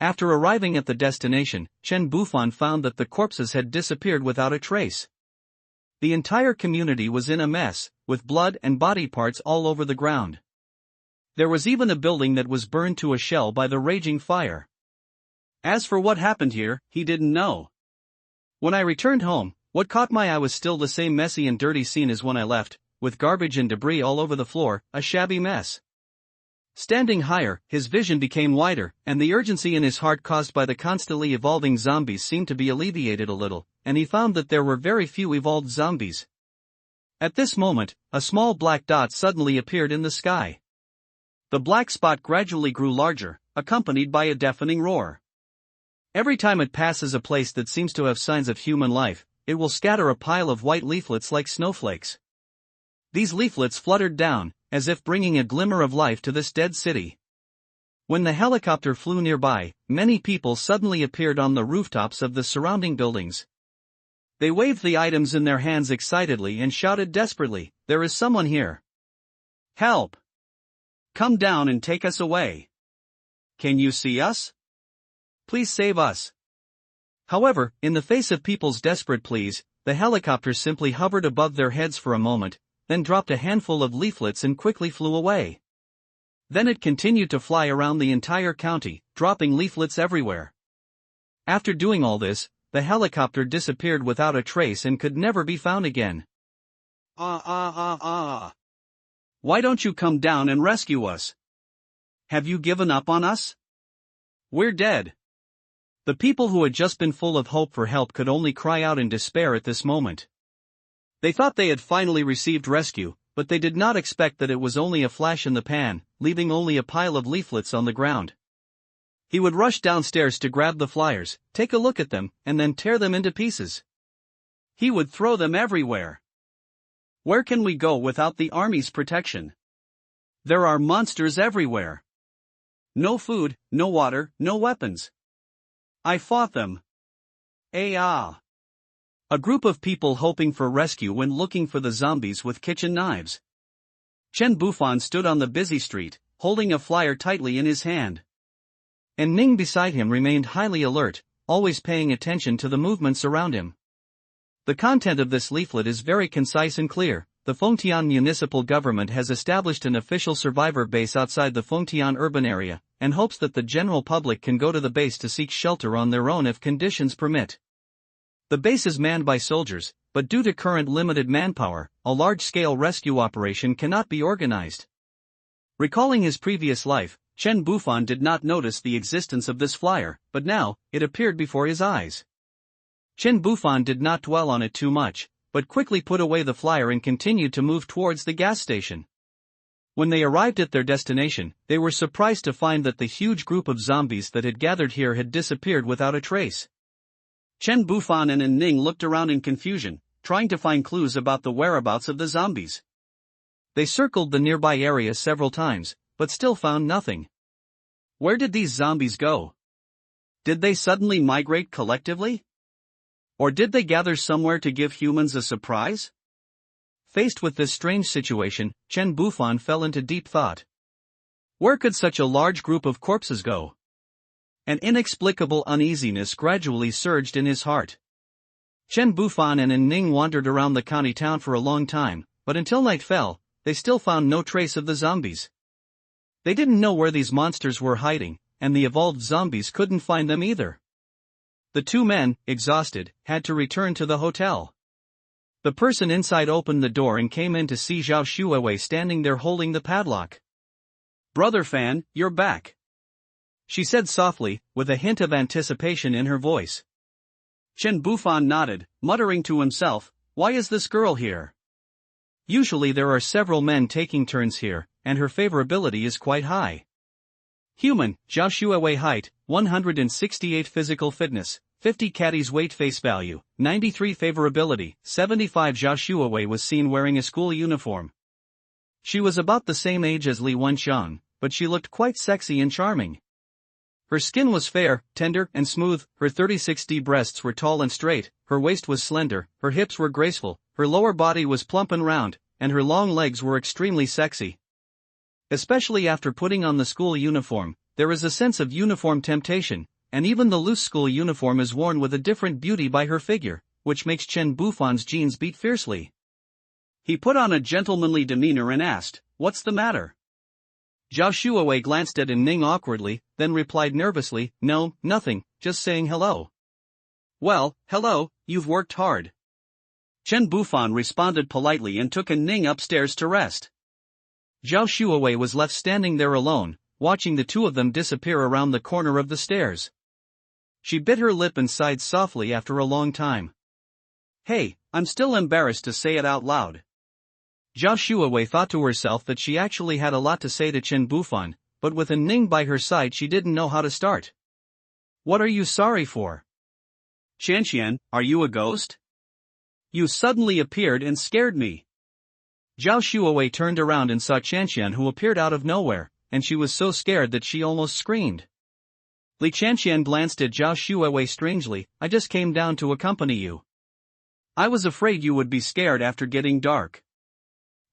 After arriving at the destination, Chen Bufan found that the corpses had disappeared without a trace. The entire community was in a mess, with blood and body parts all over the ground. There was even a building that was burned to a shell by the raging fire. As for what happened here, he didn't know. When I returned home, what caught my eye was still the same messy and dirty scene as when I left, with garbage and debris all over the floor, a shabby mess. Standing higher, his vision became wider, and the urgency in his heart caused by the constantly evolving zombies seemed to be alleviated a little, and he found that there were very few evolved zombies. At this moment, a small black dot suddenly appeared in the sky. The black spot gradually grew larger, accompanied by a deafening roar. Every time it passes a place that seems to have signs of human life, it will scatter a pile of white leaflets like snowflakes. These leaflets fluttered down, as if bringing a glimmer of life to this dead city. When the helicopter flew nearby, many people suddenly appeared on the rooftops of the surrounding buildings. They waved the items in their hands excitedly and shouted desperately, "There is someone here! Help! Come down and take us away! Can you see us? Please save us!" However, in the face of people's desperate pleas, the helicopter simply hovered above their heads for a moment, then dropped a handful of leaflets and quickly flew away. Then it continued to fly around the entire county, dropping leaflets everywhere. After doing all this, the helicopter disappeared without a trace and could never be found again. Why don't you come down and rescue us? Have you given up on us? We're dead. The people who had just been full of hope for help could only cry out in despair at this moment. They thought they had finally received rescue, but they did not expect that it was only a flash in the pan, leaving only a pile of leaflets on the ground. He would rush downstairs to grab the flyers, take a look at them, and then tear them into pieces. He would throw them everywhere. Where can we go without the army's protection? There are monsters everywhere. No food, no water, no weapons. I fought them. Ah. A group of people hoping for rescue when looking for the zombies with kitchen knives. Chen Bufan stood on the busy street, holding a flyer tightly in his hand. And Ning beside him remained highly alert, always paying attention to the movements around him. The content of this leaflet is very concise and clear. The Fengtian municipal government has established an official survivor base outside the Fengtian urban area, and hopes that the general public can go to the base to seek shelter on their own if conditions permit. The base is manned by soldiers, but due to current limited manpower, a large-scale rescue operation cannot be organized. Recalling his previous life, Chen Bufan did not notice the existence of this flyer, but now, it appeared before his eyes. Chen Bufan did not dwell on it too much, but quickly put away the flyer and continued to move towards the gas station. When they arrived at their destination, they were surprised to find that the huge group of zombies that had gathered here had disappeared without a trace. Chen Bufan and Ning looked around in confusion, trying to find clues about the whereabouts of the zombies. They circled the nearby area several times, but still found nothing. Where did these zombies go? Did they suddenly migrate collectively? Or did they gather somewhere to give humans a surprise? Faced with this strange situation, Chen Bufan fell into deep thought. Where could such a large group of corpses go? An inexplicable uneasiness gradually surged in his heart. Chen Bufan and Ning wandered around the county town for a long time, but until night fell, they still found no trace of the zombies. They didn't know where these monsters were hiding, and the evolved zombies couldn't find them either. The two men, exhausted, had to return to the hotel. The person inside opened the door and came in to see Zhao Shuiwei standing there holding the padlock. "Brother Fan, you're back," she said softly, with a hint of anticipation in her voice. Chen Bufan nodded, muttering to himself, "Why is this girl here?" Usually there are several men taking turns here, and her favorability is quite high. Human, Zhao Shuiwei height, 168 physical fitness, 50 caddies weight face value, 93 favorability, 75 Zhao Shuiwei was seen wearing a school uniform. She was about the same age as Li Wenxiang, but she looked quite sexy and charming. Her skin was fair, tender, and smooth, her 36D breasts were tall and straight, her waist was slender, her hips were graceful, her lower body was plump and round, and her long legs were extremely sexy. Especially after putting on the school uniform, there is a sense of uniform temptation, and even the loose school uniform is worn with a different beauty by her figure, which makes Chen Bufan's genes beat fiercely. He put on a gentlemanly demeanor and asked, "What's the matter?" Zhao Shuiwei glanced at Ning awkwardly, then replied nervously, "No, nothing, just saying hello." "Well, hello, you've worked hard." Chen Bufan responded politely and took Ning upstairs to rest. Zhao Shuiwei was left standing there alone, watching the two of them disappear around the corner of the stairs. She bit her lip and sighed softly after a long time. "Hey, I'm still embarrassed to say it out loud." Zhao Shuiwei thought to herself that she actually had a lot to say to Chen Bufan, but with Ning by her side she didn't know how to start. "What are you sorry for?" "Qianqian, are you a ghost? You suddenly appeared and scared me." Zhao Shuiwei turned around and saw Qianqian, who appeared out of nowhere, and she was so scared that she almost screamed. Li Qianqian glanced at Zhao Shuiwei strangely. "I just came down to accompany you. I was afraid you would be scared after getting dark.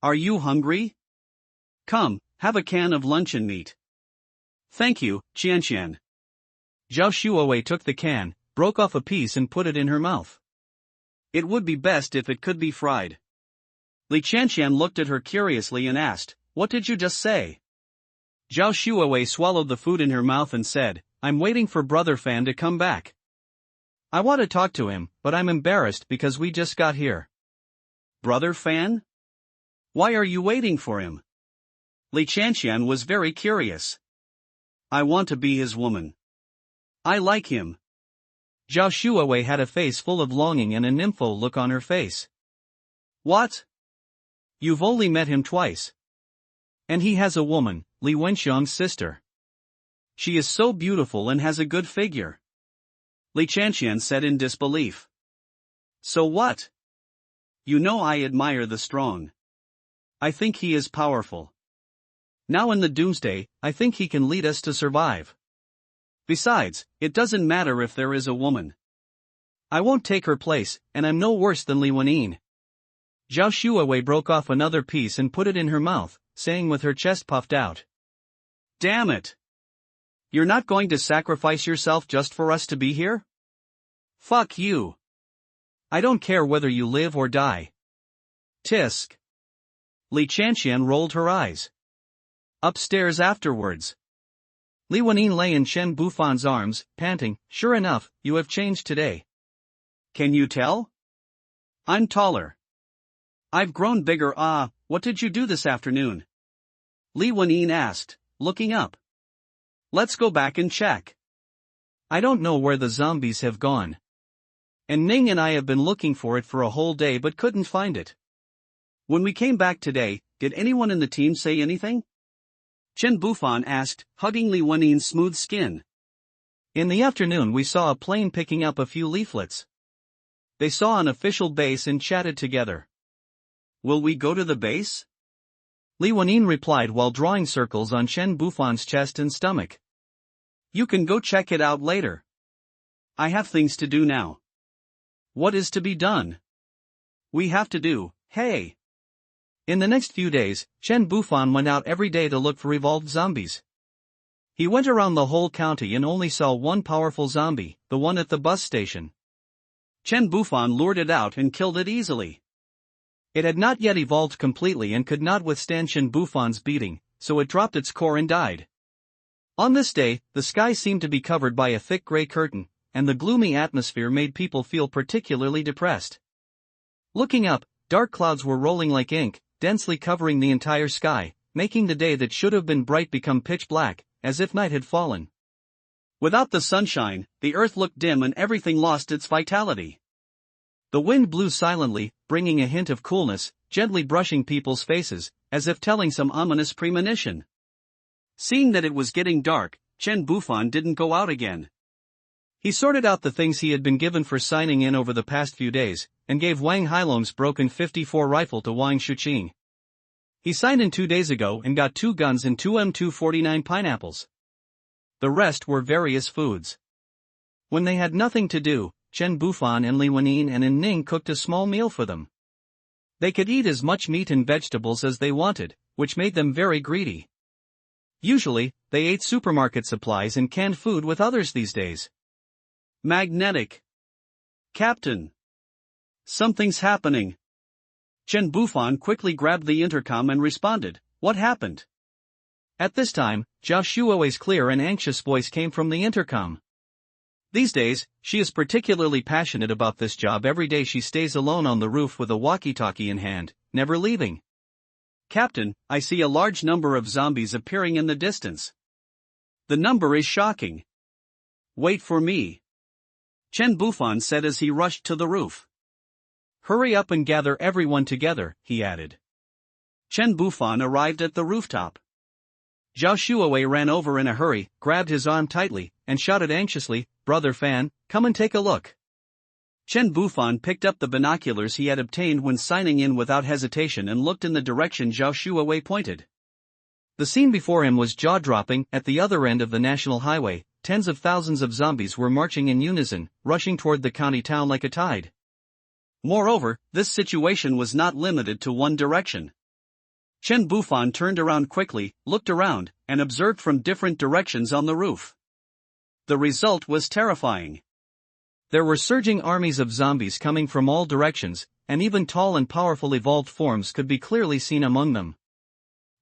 Are you hungry? Come, have a can of luncheon meat." "Thank you, Qianqian." Zhao Shuiwei took the can, broke off a piece and put it in her mouth. "It would be best if it could be fried." Li Qianqian looked at her curiously and asked, "What did you just say?" Zhao Shuiwei swallowed the food in her mouth and said, "I'm waiting for Brother Fan to come back. I want to talk to him, but I'm embarrassed because we just got here." "Brother Fan? Why are you waiting for him?" Li Qianqian was very curious. "I want to be his woman. I like him." Zhao Shuiwei had a face full of longing and a nympho look on her face. "What? You've only met him twice. And he has a woman, Li Wenxiang's sister. She is so beautiful and has a good figure." Li Qianqian said in disbelief. "So what? You know I admire the strong. I think he is powerful. Now in the doomsday, I think he can lead us to survive. Besides, it doesn't matter if there is a woman. I won't take her place, and I'm no worse than Li Wenyin. Zhao Shuawei broke off another piece and put it in her mouth, saying with her chest puffed out. Damn it! You're not going to sacrifice yourself just for us to be here? Fuck you. I don't care whether you live or die. Tisk. Li Chanxian rolled her eyes. Upstairs afterwards. Li Wenyin lay in Chen Bufan's arms, panting, sure enough, you have changed today. Can you tell? I'm taller. I've grown bigger. What did you do this afternoon? Li Wenyin asked, looking up. Let's go back and check. I don't know where the zombies have gone. And Ning and I have been looking for it for a whole day but couldn't find it. When we came back today, did anyone in the team say anything? Chen Bufan asked, hugging Li Wenyin's smooth skin. In the afternoon we saw a plane picking up a few leaflets. They saw an official base and chatted together. Will we go to the base? Li Wenyin replied while drawing circles on Chen Bufan's chest and stomach. You can go check it out later. I have things to do now. What is to be done? We have to do, hey. In the next few days, Chen Bufan went out every day to look for evolved zombies. He went around the whole county and only saw one powerful zombie, the one at the bus station. Chen Bufan lured it out and killed it easily. It had not yet evolved completely and could not withstand Chen Bufan's beating, so it dropped its core and died. On this day, the sky seemed to be covered by a thick gray curtain, and the gloomy atmosphere made people feel particularly depressed. Looking up, dark clouds were rolling like ink, densely covering the entire sky, making the day that should have been bright become pitch black, as if night had fallen. Without the sunshine, the earth looked dim and everything lost its vitality. The wind blew silently, bringing a hint of coolness, gently brushing people's faces, as if telling some ominous premonition. Seeing that it was getting dark, Chen Bufan didn't go out again. He sorted out the things he had been given for signing in over the past few days, and gave Wang Hailong's broken 54 rifle to Wang Shuqing. He signed in 2 days ago and got 2 guns and 2 M249 pineapples. The rest were various foods. When they had nothing to do, Chen Bufan and Li Wenyin and Ning cooked a small meal for them. They could eat as much meat and vegetables as they wanted, which made them very greedy. Usually, they ate supermarket supplies and canned food with others these days. Magnetic. Captain. Something's happening. Chen Bufan quickly grabbed the intercom and responded, what happened? At this time, Zhao Shuawei's clear and anxious voice came from the intercom. These days, she is particularly passionate about this job. Every day she stays alone on the roof with a walkie-talkie in hand, never leaving. Captain, I see a large number of zombies appearing in the distance. The number is shocking. Wait for me. Chen Bufan said as he rushed to the roof. Hurry up and gather everyone together, he added. Chen Bufan arrived at the rooftop. Zhao Shuawei ran over in a hurry, grabbed his arm tightly, and shouted anxiously, Brother Fan, come and take a look. Chen Bufan picked up the binoculars he had obtained when signing in without hesitation and looked in the direction Zhao Shuawei pointed. The scene before him was jaw-dropping. At the other end of the national highway, tens of thousands of zombies were marching in unison, rushing toward the county town like a tide. Moreover, this situation was not limited to one direction. Chen Bufan turned around quickly, looked around, and observed from different directions on the roof. The result was terrifying. There were surging armies of zombies coming from all directions, and even tall and powerful evolved forms could be clearly seen among them.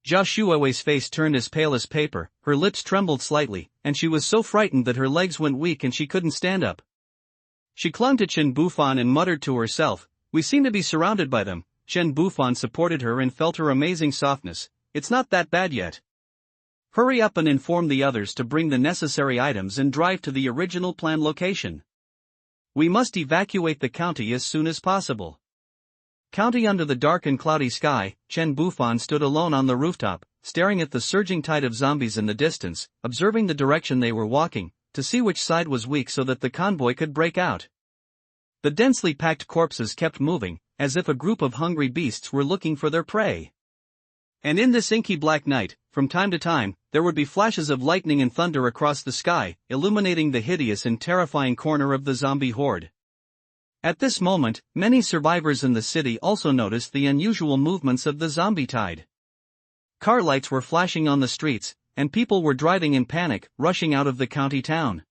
Zhao Shuawei's face turned as pale as paper, her lips trembled slightly, and she was so frightened that her legs went weak and she couldn't stand up. She clung to Chen Bufan and muttered to herself, we seem to be surrounded by them. Chen Bufan supported her and felt her amazing softness. It's not that bad yet. Hurry up and inform the others to bring the necessary items and drive to the original planned location. We must evacuate the county as soon as possible. County under the dark and cloudy sky, Chen Bufan stood alone on the rooftop, staring at the surging tide of zombies in the distance, observing the direction they were walking, to see which side was weak so that the convoy could break out. The densely packed corpses kept moving, as if a group of hungry beasts were looking for their prey. And in this inky black night, from time to time, there would be flashes of lightning and thunder across the sky, illuminating the hideous and terrifying corner of the zombie horde. At this moment, many survivors in the city also noticed the unusual movements of the zombie tide. Car lights were flashing on the streets, and people were driving in panic, rushing out of the county town.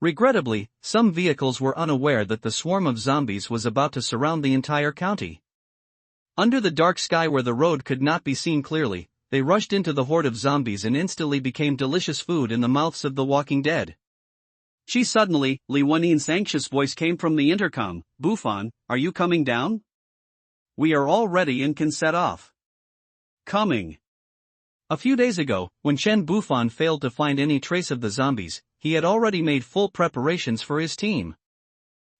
Regrettably, some vehicles were unaware that the swarm of zombies was about to surround the entire county. Under the dark sky where the road could not be seen clearly, they rushed into the horde of zombies and instantly became delicious food in the mouths of the walking dead. Suddenly, Li Wennin's anxious voice came from the intercom. "Bufan, are you coming down? We are all ready and can set off." Coming. A few days ago, when Chen Bufan failed to find any trace of the zombies, he had already made full preparations for his team.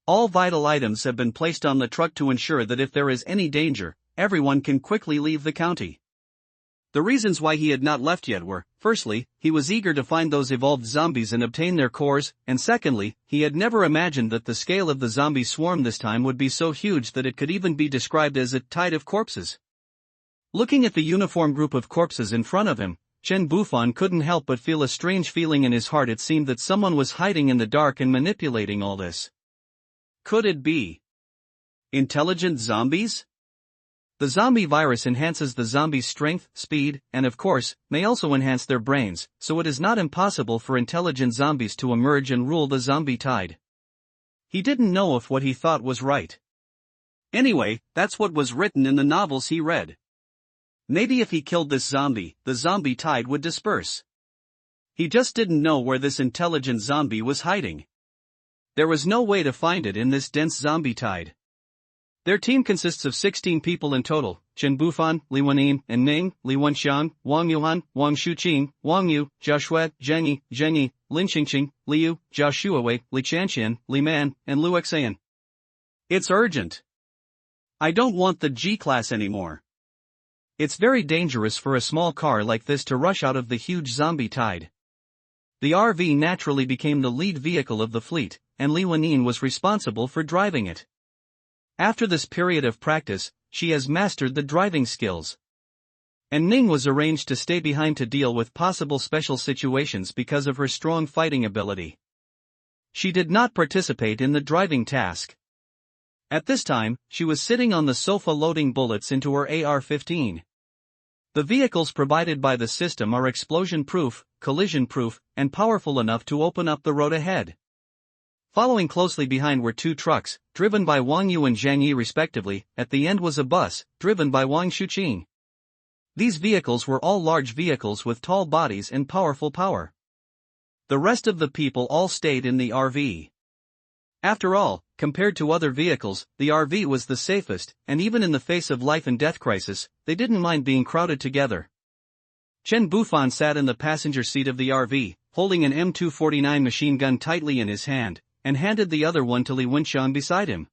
All vital items have been placed on the truck to ensure that if there is any danger, everyone can quickly leave the county. The reasons why he had not left yet were, firstly, he was eager to find those evolved zombies and obtain their cores, and secondly, he had never imagined that the scale of the zombie swarm this time would be so huge that it could even be described as a tide of corpses. Looking at the uniform group of corpses in front of him, Chen Bufan couldn't help but feel a strange feeling in his heart. It seemed that someone was hiding in the dark and manipulating all this. Could it be intelligent zombies? The zombie virus enhances the zombies' strength, speed, and of course, may also enhance their brains, so it is not impossible for intelligent zombies to emerge and rule the zombie tide. He didn't know if what he thought was right. Anyway, that's what was written in the novels he read. Maybe if he killed this zombie, the zombie tide would disperse. He just didn't know where this intelligent zombie was hiding. There was no way to find it in this dense zombie tide. Their team consists of 16 people in total: Chen Bufan, Li Wennin, and Ning, Li Wenxiang, Wang Yuhan, Wang Shuqing, Wang Yu, Zhao Shui, Zheng Yi, Lin Xingqing, Li Yu, Zhao Shuawei, Li Chanxian, Li Man, and Lu Xian. It's urgent. I don't want the G-class anymore. It's very dangerous for a small car like this to rush out of the huge zombie tide. The RV naturally became the lead vehicle of the fleet, and Li Wennin was responsible for driving it. After this period of practice, she has mastered the driving skills. And Ning was arranged to stay behind to deal with possible special situations because of her strong fighting ability. She did not participate in the driving task. At this time, she was sitting on the sofa loading bullets into her AR-15. The vehicles provided by the system are explosion-proof, collision-proof, and powerful enough to open up the road ahead. Following closely behind were two trucks, driven by Wang Yu and Zhang Yi respectively. At the end was a bus, driven by Wang Shuqing. These vehicles were all large vehicles with tall bodies and powerful power. The rest of the people all stayed in the RV. After all, compared to other vehicles, the RV was the safest, and even in the face of life and death crisis, they didn't mind being crowded together. Chen Bufan sat in the passenger seat of the RV, holding an M249 machine gun tightly in his hand, and handed the other one to Li Wenxiang beside him.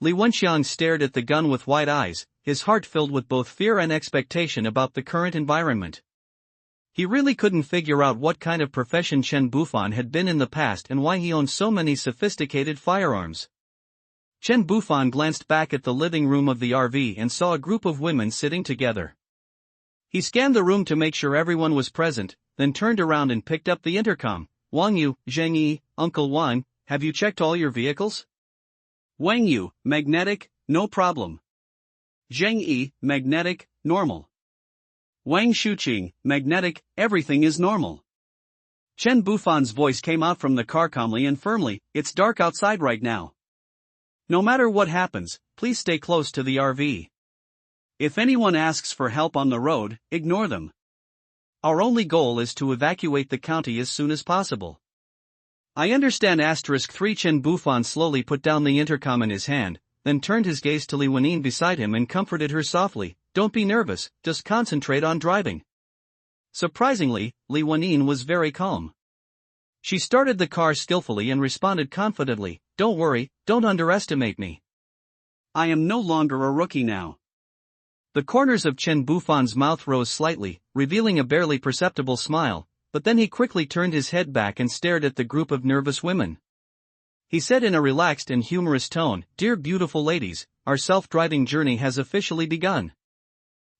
Li Wenxiang stared at the gun with wide eyes, his heart filled with both fear and expectation about the current environment. He really couldn't figure out what kind of profession Chen Bufan had been in the past and why he owned so many sophisticated firearms. Chen Bufan glanced back at the living room of the RV and saw a group of women sitting together. He scanned the room to make sure everyone was present, then turned around and picked up the intercom. "Wang Yu, Zheng Yi, Uncle Wang, have you checked all your vehicles?" "Wang Yu, magnetic, no problem. Zheng Yi, magnetic, normal. Wang Shuqing, magnetic, everything is normal." Chen Bufan's voice came out from the car calmly and firmly. "It's dark outside right now. No matter what happens, please stay close to the RV. If anyone asks for help on the road, ignore them. Our only goal is to evacuate the county as soon as possible." "I understand." *3 Chen Bufan slowly put down the intercom in his hand, then turned his gaze to Li Wennin beside him and comforted her softly. "Don't be nervous, just concentrate on driving." Surprisingly, Li Wennin was very calm. She started the car skillfully and responded confidently, "Don't worry, don't underestimate me. I am no longer a rookie now." The corners of Chen Bufan's mouth rose slightly, revealing a barely perceptible smile, but then he quickly turned his head back and stared at the group of nervous women. He said in a relaxed and humorous tone, "Dear beautiful ladies, our self-driving journey has officially begun.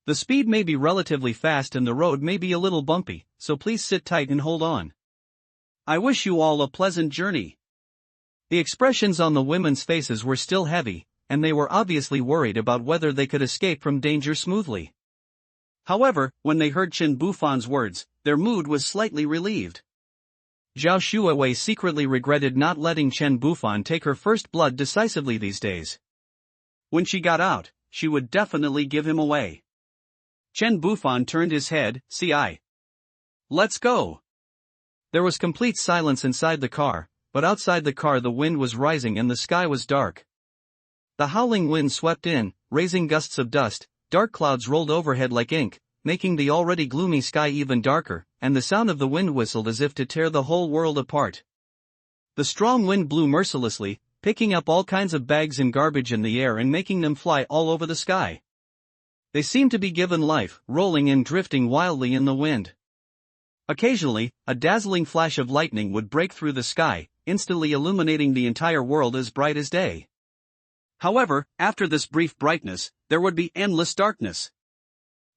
The speed may be relatively fast and the road may be a little bumpy, so please sit tight and hold on. I wish you all a pleasant journey. The expressions on the women's faces were still heavy, and they were obviously worried about whether they could escape from danger smoothly. However, when they heard Chen Bufan's words, their mood was slightly relieved. Zhao Shuawei secretly regretted not letting Chen Bufan take her first blood decisively these days. When she got out, she would definitely give him away. Chen Bufan turned his head, "See, let's go." There was complete silence inside the car, but outside the car the wind was rising and the sky was dark. The howling wind swept in, raising gusts of dust, dark clouds rolled overhead like ink, making the already gloomy sky even darker, and the sound of the wind whistled as if to tear the whole world apart. The strong wind blew mercilessly, picking up all kinds of bags and garbage in the air and making them fly all over the sky. They seemed to be given life, rolling and drifting wildly in the wind. Occasionally, a dazzling flash of lightning would break through the sky, instantly illuminating the entire world as bright as day. However, after this brief brightness, there would be endless darkness.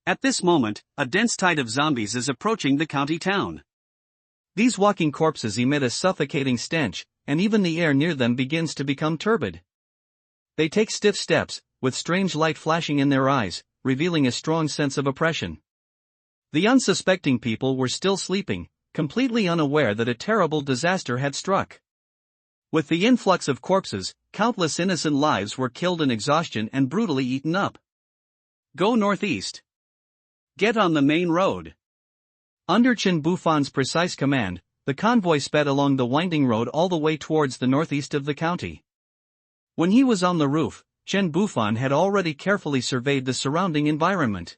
At this moment, a dense tide of zombies is approaching the county town. These walking corpses emit a suffocating stench, and even the air near them begins to become turbid. They take stiff steps, with strange light flashing in their eyes, revealing a strong sense of oppression. The unsuspecting people were still sleeping, completely unaware that a terrible disaster had struck. With the influx of corpses, countless innocent lives were killed in exhaustion and brutally eaten up. Go northeast. Get on the main road. Under Chen Bufan's precise command, the convoy sped along the winding road all the way towards the northeast of the county. When he was on the roof, Chen Bufan had already carefully surveyed the surrounding environment.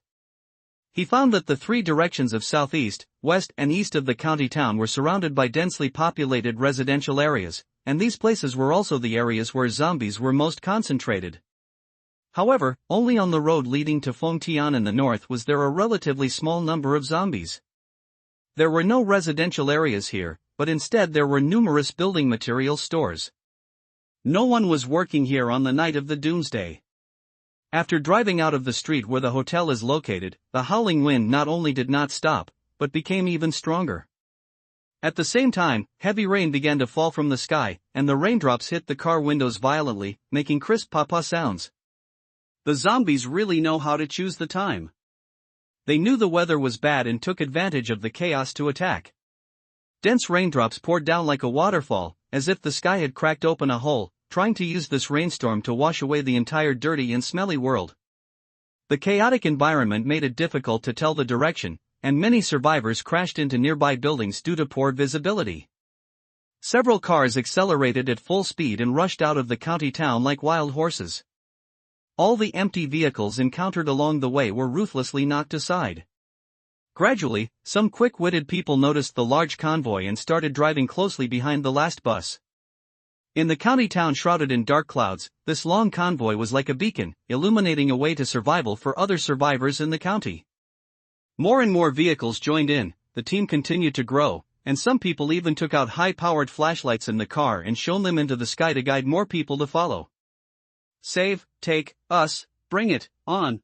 He found that the three directions of southeast, west and east of the county town were surrounded by densely populated residential areas, and these places were also the areas where zombies were most concentrated. However, only on the road leading to Fengtian in the north was there a relatively small number of zombies. There were no residential areas here, but instead there were numerous building material stores. No one was working here on the night of the doomsday. After driving out of the street where the hotel is located, the howling wind not only did not stop, but became even stronger. At the same time, heavy rain began to fall from the sky, and the raindrops hit the car windows violently, making crisp papa sounds. The zombies really know how to choose the time. They knew the weather was bad and took advantage of the chaos to attack. Dense raindrops poured down like a waterfall, as if the sky had cracked open a hole, trying to use this rainstorm to wash away the entire dirty and smelly world. The chaotic environment made it difficult to tell the direction, and many survivors crashed into nearby buildings due to poor visibility. Several cars accelerated at full speed and rushed out of the county town like wild horses. All the empty vehicles encountered along the way were ruthlessly knocked aside. Gradually, some quick-witted people noticed the large convoy and started driving closely behind the last bus. In the county town shrouded in dark clouds, this long convoy was like a beacon, illuminating a way to survival for other survivors in the county. More and more vehicles joined in, the team continued to grow, and some people even took out high-powered flashlights in the car and shone them into the sky to guide more people to follow. Save, take, us, bring it, on.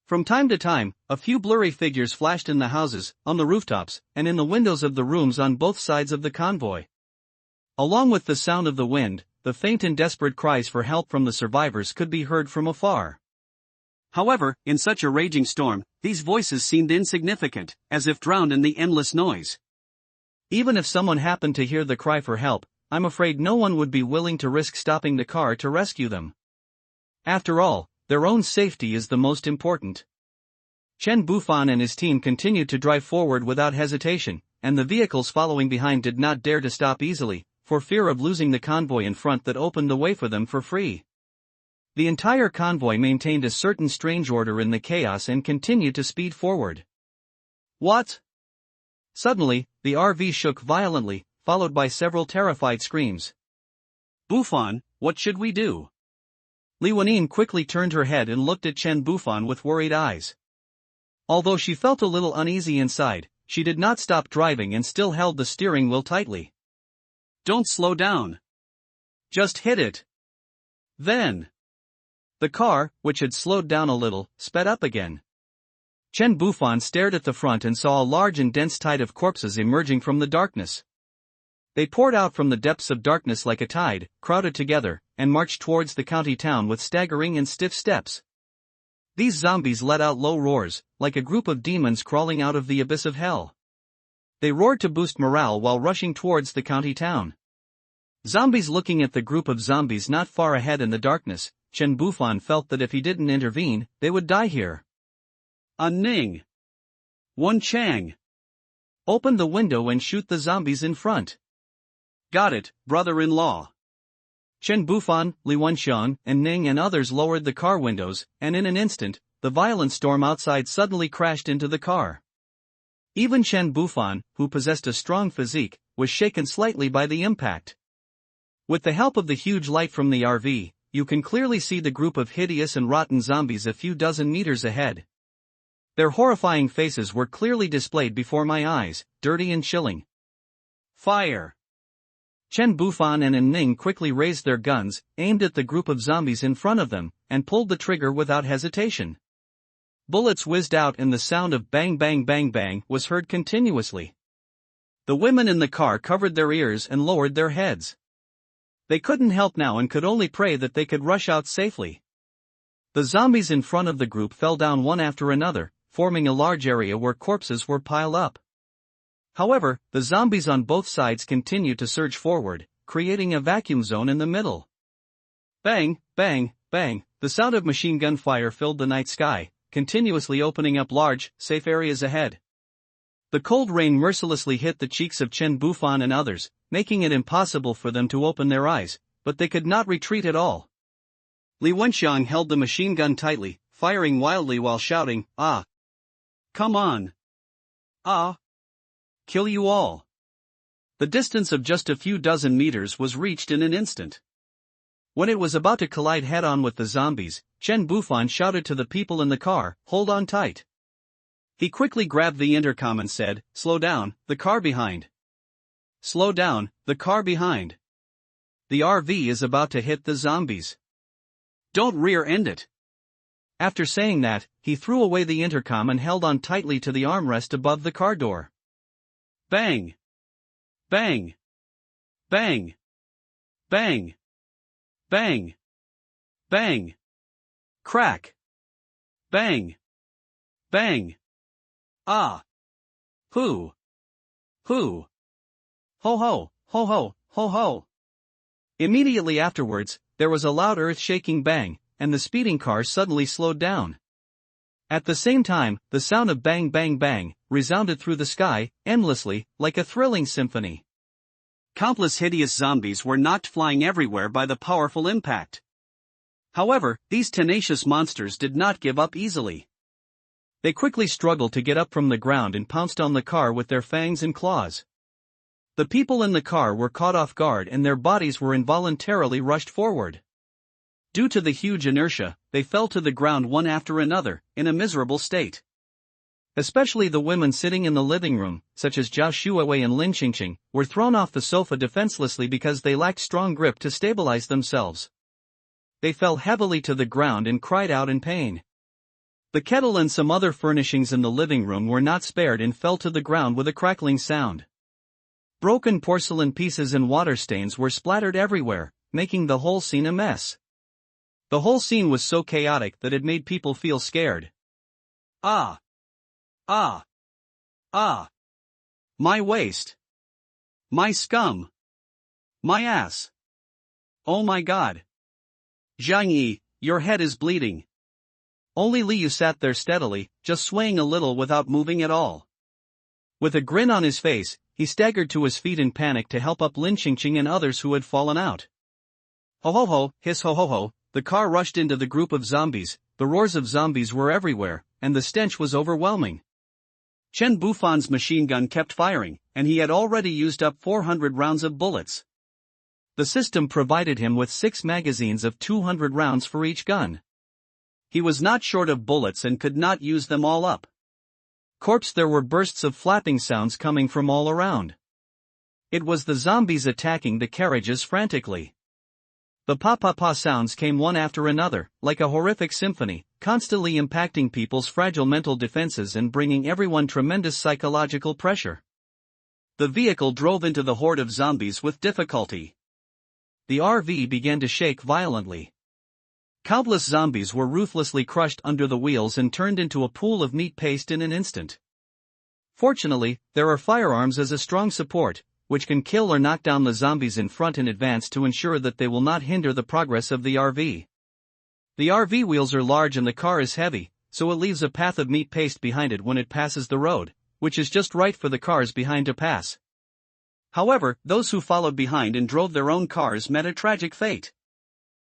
From time to time, a few blurry figures flashed in the houses, on the rooftops, and in the windows of the rooms on both sides of the convoy. Along with the sound of the wind, the faint and desperate cries for help from the survivors could be heard from afar. However, in such a raging storm, these voices seemed insignificant, as if drowned in the endless noise. Even if someone happened to hear the cry for help, I'm afraid no one would be willing to risk stopping the car to rescue them. After all, their own safety is the most important. Chen Bufan and his team continued to drive forward without hesitation, and the vehicles following behind did not dare to stop easily, for fear of losing the convoy in front that opened the way for them for free. The entire convoy maintained a certain strange order in the chaos and continued to speed forward. What? Suddenly, the RV shook violently, followed by several terrified screams. Bufan, what should we do? Li Wenin quickly turned her head and looked at Chen Bufan with worried eyes. Although she felt a little uneasy inside, she did not stop driving and still held the steering wheel tightly. Don't slow down. Just hit it. Then. The car, which had slowed down a little, sped up again. Chen Bufan stared at the front and saw a large and dense tide of corpses emerging from the darkness. They poured out from the depths of darkness like a tide, crowded together, and marched towards the county town with staggering and stiff steps. These zombies let out low roars, like a group of demons crawling out of the abyss of hell. They roared to boost morale while rushing towards the county town. Zombies looking at the group of zombies not far ahead in the darkness, Chen Bufan felt that if he didn't intervene, they would die here. Ning. Wen Chang. Open the window and shoot the zombies in front. Got it, brother-in-law. Chen Bufan, Li Wenxiang, and Ning and others lowered the car windows, and in an instant, the violent storm outside suddenly crashed into the car. Even Chen Bufan, who possessed a strong physique, was shaken slightly by the impact. With the help of the huge light from the RV, you can clearly see the group of hideous and rotten zombies a few dozen meters ahead. Their horrifying faces were clearly displayed before my eyes, dirty and chilling. Fire! Chen Bufan and Ning quickly raised their guns, aimed at the group of zombies in front of them, and pulled the trigger without hesitation. Bullets whizzed out and the sound of bang bang bang bang was heard continuously. The women in the car covered their ears and lowered their heads. They couldn't help now and could only pray that they could rush out safely. The zombies in front of the group fell down one after another, forming a large area where corpses were piled up. However, the zombies on both sides continued to surge forward, creating a vacuum zone in the middle. Bang, bang, bang, the sound of machine gun fire filled the night sky, continuously opening up large, safe areas ahead. The cold rain mercilessly hit the cheeks of Chen Bufan and others, making it impossible for them to open their eyes, but they could not retreat at all. Li Wenxiang held the machine gun tightly, firing wildly while shouting, "Ah! Come on! Ah! Kill you all!" The distance of just a few dozen meters was reached in an instant. When it was about to collide head-on with the zombies, Chen Bufan shouted to the people in the car, "Hold on tight." He quickly grabbed the intercom and said, "Slow down, the car behind. Slow down, the car behind. The RV is about to hit the zombies. Don't rear-end it." After saying that, he threw away the intercom and held on tightly to the armrest above the car door. Bang! Bang! Bang! Bang! Bang! Bang! Crack! Bang! Bang! Ah! Hoo! Hoo! Ho ho, ho ho, ho ho! Immediately afterwards, there was a loud earth-shaking bang, and the speeding car suddenly slowed down. At the same time, the sound of bang bang bang resounded through the sky, endlessly, like a thrilling symphony. Countless hideous zombies were knocked flying everywhere by the powerful impact. However, these tenacious monsters did not give up easily. They quickly struggled to get up from the ground and pounced on the car with their fangs and claws. The people in the car were caught off guard and their bodies were involuntarily rushed forward. Due to the huge inertia, they fell to the ground one after another, in a miserable state. Especially the women sitting in the living room, such as Zhao Shuiwei and Lin Qingqing, were thrown off the sofa defenselessly because they lacked strong grip to stabilize themselves. They fell heavily to the ground and cried out in pain. The kettle and some other furnishings in the living room were not spared and fell to the ground with a crackling sound. Broken porcelain pieces and water stains were splattered everywhere, making the whole scene a mess. The whole scene was so chaotic that it made people feel scared. Ah! Ah! Ah! My waist! My scum! My ass! Oh my God! Zhang Yi, your head is bleeding. Only Liu sat there steadily, just swaying a little without moving at all. With a grin on his face, he staggered to his feet in panic to help up Lin Qingqing and others who had fallen out. Ho ho ho, hiss ho ho ho, the car rushed into the group of zombies, the roars of zombies were everywhere, and the stench was overwhelming. Chen Bufan's machine gun kept firing, and he had already used up 400 rounds of bullets. The system provided him with 6 magazines of 200 rounds for each gun. He was not short of bullets and could not use them all up. Corpse, there were bursts of flapping sounds coming from all around. It was the zombies attacking the carriages frantically. The pa-pa-pa sounds came one after another, like a horrific symphony, constantly impacting people's fragile mental defenses and bringing everyone tremendous psychological pressure. The vehicle drove into the horde of zombies with difficulty. The RV began to shake violently. Countless zombies were ruthlessly crushed under the wheels and turned into a pool of meat paste in an instant. Fortunately, there are firearms as a strong support, which can kill or knock down the zombies in front in advance to ensure that they will not hinder the progress of the RV. The RV wheels are large and the car is heavy, so it leaves a path of meat paste behind it when it passes the road, which is just right for the cars behind to pass. However, those who followed behind and drove their own cars met a tragic fate.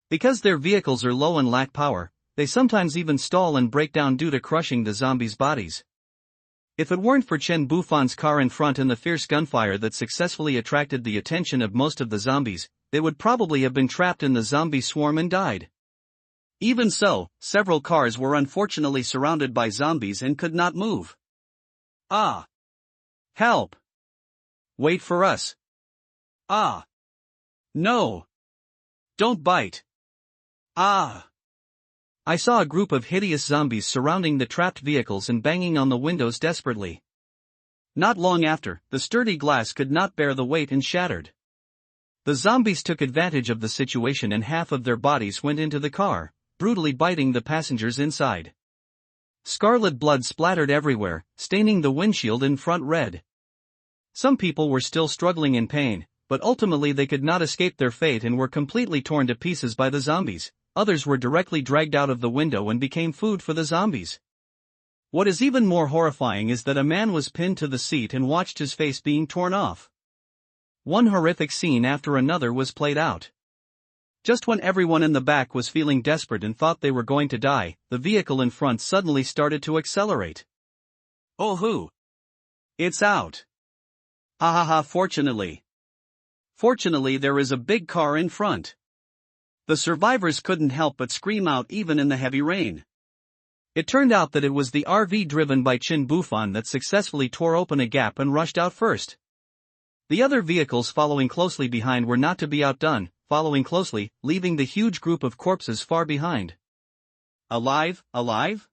Because their vehicles are low and lack power, they sometimes even stall and break down due to crushing the zombies' bodies. If it weren't for Chen Bufan's car in front and the fierce gunfire that successfully attracted the attention of most of the zombies, they would probably have been trapped in the zombie swarm and died. Even so, several cars were unfortunately surrounded by zombies and could not move. Ah! Help! Wait for us! Ah! No! Don't bite! Ah! I saw a group of hideous zombies surrounding the trapped vehicles and banging on the windows desperately. Not long after, the sturdy glass could not bear the weight and shattered. The zombies took advantage of the situation and half of their bodies went into the car, brutally biting the passengers inside. Scarlet blood splattered everywhere, staining the windshield in front red. Some people were still struggling in pain, but ultimately they could not escape their fate and were completely torn to pieces by the zombies. Others were directly dragged out of the window and became food for the zombies. What is even more horrifying is that a man was pinned to the seat and watched his face being torn off. One horrific scene after another was played out. Just when everyone in the back was feeling desperate and thought they were going to die, the vehicle in front suddenly started to accelerate. Oh hoo! It's out! Ha ha ha, fortunately. Fortunately there is a big car in front. The survivors couldn't help but scream out even in the heavy rain. It turned out that it was the RV driven by Chen Bufan that successfully tore open a gap and rushed out first. The other vehicles following closely behind were not to be outdone, following closely, leaving the huge group of corpses far behind. Alive, alive?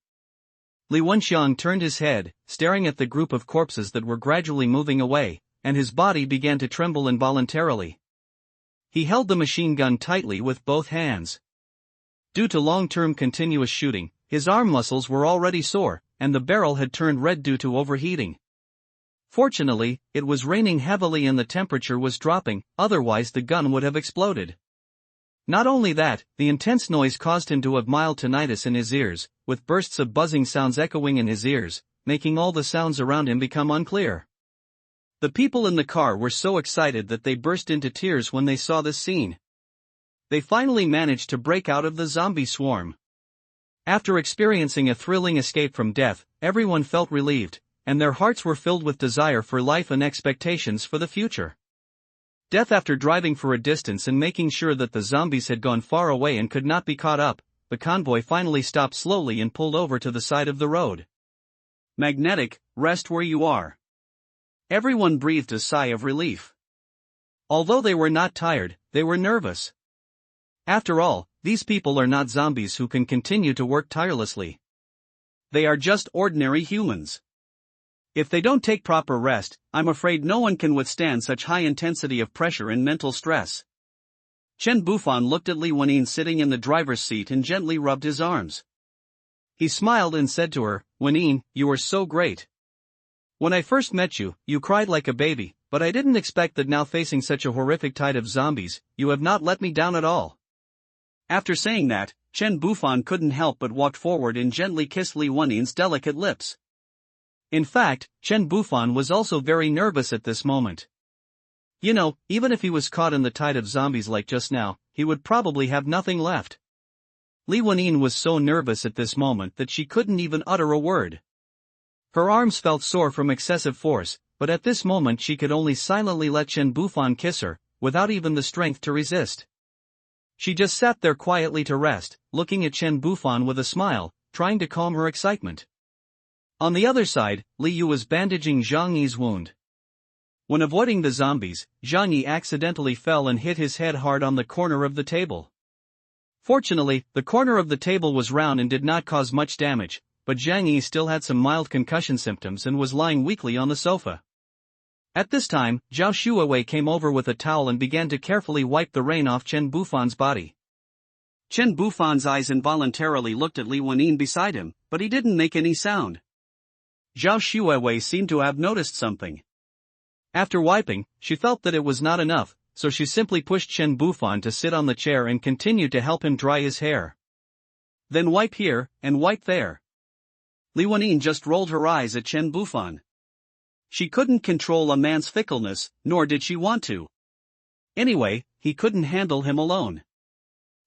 Li Wenxiang turned his head, staring at the group of corpses that were gradually moving away, and his body began to tremble involuntarily. He held the machine gun tightly with both hands. Due to long-term continuous shooting, his arm muscles were already sore, and the barrel had turned red due to overheating. Fortunately, it was raining heavily and the temperature was dropping, otherwise the gun would have exploded. Not only that, the intense noise caused him to have mild tinnitus in his ears, with bursts of buzzing sounds echoing in his ears, making all the sounds around him become unclear. The people in the car were so excited that they burst into tears when they saw this scene. They finally managed to break out of the zombie swarm. After experiencing a thrilling escape from death, everyone felt relieved, and their hearts were filled with desire for life and expectations for the future. Death after driving for a distance and making sure that the zombies had gone far away and could not be caught up, the convoy finally stopped slowly and pulled over to the side of the road. Magnetic, rest where you are. Everyone breathed a sigh of relief. Although they were not tired, they were nervous. After all, these people are not zombies who can continue to work tirelessly. They are just ordinary humans. If they don't take proper rest, I'm afraid no one can withstand such high intensity of pressure and mental stress. Chen Bufan looked at Li Wenyin sitting in the driver's seat and gently rubbed his arms. He smiled and said to her, "Wenyin, you are so great. When I first met you, you cried like a baby, but I didn't expect that now facing such a horrific tide of zombies, you have not let me down at all." After saying that, Chen Bufan couldn't help but walk forward and gently kiss Li Wenyin's delicate lips. In fact, Chen Bufan was also very nervous at this moment. You know, even if he was caught in the tide of zombies like just now, he would probably have nothing left. Li Wenyin was so nervous at this moment that she couldn't even utter a word. Her arms felt sore from excessive force, but at this moment she could only silently let Chen Bufan kiss her, without even the strength to resist. She just sat there quietly to rest, looking at Chen Bufan with a smile, trying to calm her excitement. On the other side, Li Yu was bandaging Zhang Yi's wound. When avoiding the zombies, Zhang Yi accidentally fell and hit his head hard on the corner of the table. Fortunately, the corner of the table was round and did not cause much damage, but Zhang Yi still had some mild concussion symptoms and was lying weakly on the sofa. At this time, Zhao Shuowei came over with a towel and began to carefully wipe the rain off Chen Bufan's body. Chen Bufan's eyes involuntarily looked at Li Wenyin beside him, but he didn't make any sound. Zhao Shuowei seemed to have noticed something. After wiping, she felt that it was not enough, so she simply pushed Chen Bufan to sit on the chair and continued to help him dry his hair. Then wipe here, and wipe there. Li Wenyin just rolled her eyes at Chen Bufan. She couldn't control a man's fickleness, nor did she want to. Anyway, he couldn't handle him alone.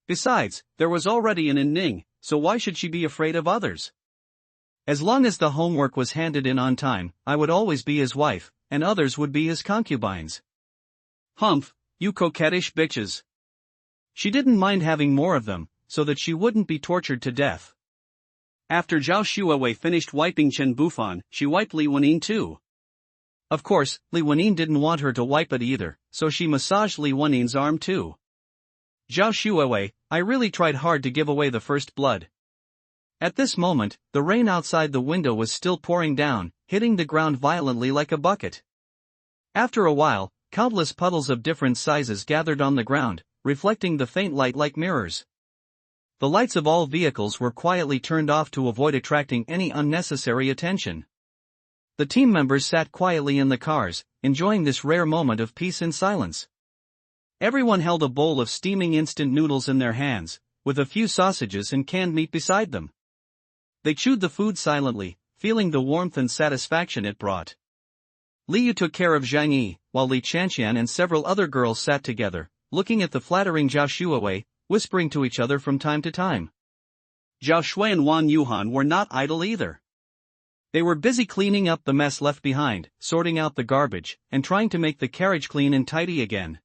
Besides, there was already an Ning, so why should she be afraid of others? As long as the homework was handed in on time, I would always be his wife, and others would be his concubines. Humph, you coquettish bitches. She didn't mind having more of them, so that she wouldn't be tortured to death. After Zhao Shuowei finished wiping Chen Bufan, she wiped Li Wenyin too. Of course, Li Wenyin didn't want her to wipe it either, so she massaged Li Wenyin's arm too. Zhao Shuowei, I really tried hard to give away the first blood. At this moment, the rain outside the window was still pouring down, hitting the ground violently like a bucket. After a while, countless puddles of different sizes gathered on the ground, reflecting the faint light like mirrors. The lights of all vehicles were quietly turned off to avoid attracting any unnecessary attention. The team members sat quietly in the cars, enjoying this rare moment of peace and silence. Everyone held a bowl of steaming instant noodles in their hands, with a few sausages and canned meat beside them. They chewed the food silently, feeling the warmth and satisfaction it brought. Li Yu took care of Zhang Yi, while Li Chanxian and several other girls sat together, looking at the flattering Zhao Shuowei, whispering to each other from time to time. Zhao Shui and Wang Yuhan were not idle either. They were busy cleaning up the mess left behind, sorting out the garbage, and trying to make the carriage clean and tidy again.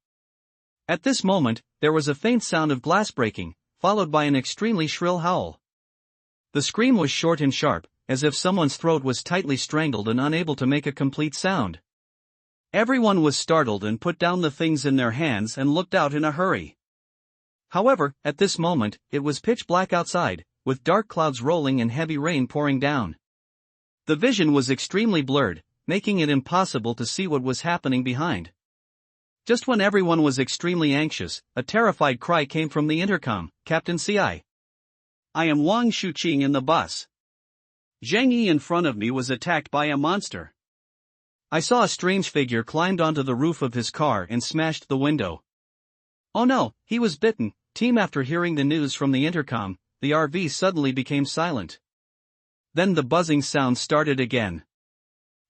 At this moment, there was a faint sound of glass breaking, followed by an extremely shrill howl. The scream was short and sharp, as if someone's throat was tightly strangled and unable to make a complete sound. Everyone was startled and put down the things in their hands and looked out in a hurry. However, at this moment, it was pitch black outside, with dark clouds rolling and heavy rain pouring down. The vision was extremely blurred, making it impossible to see what was happening behind. Just when everyone was extremely anxious, a terrified cry came from the intercom, "Captain CI. I am Wang Shuqing in the bus. Zhang Yi in front of me was attacked by a monster. I saw a strange figure climbed onto the roof of his car and smashed the window. Oh no, he was bitten." Team. After hearing the news from the intercom, the RV suddenly became silent. Then the buzzing sound started again.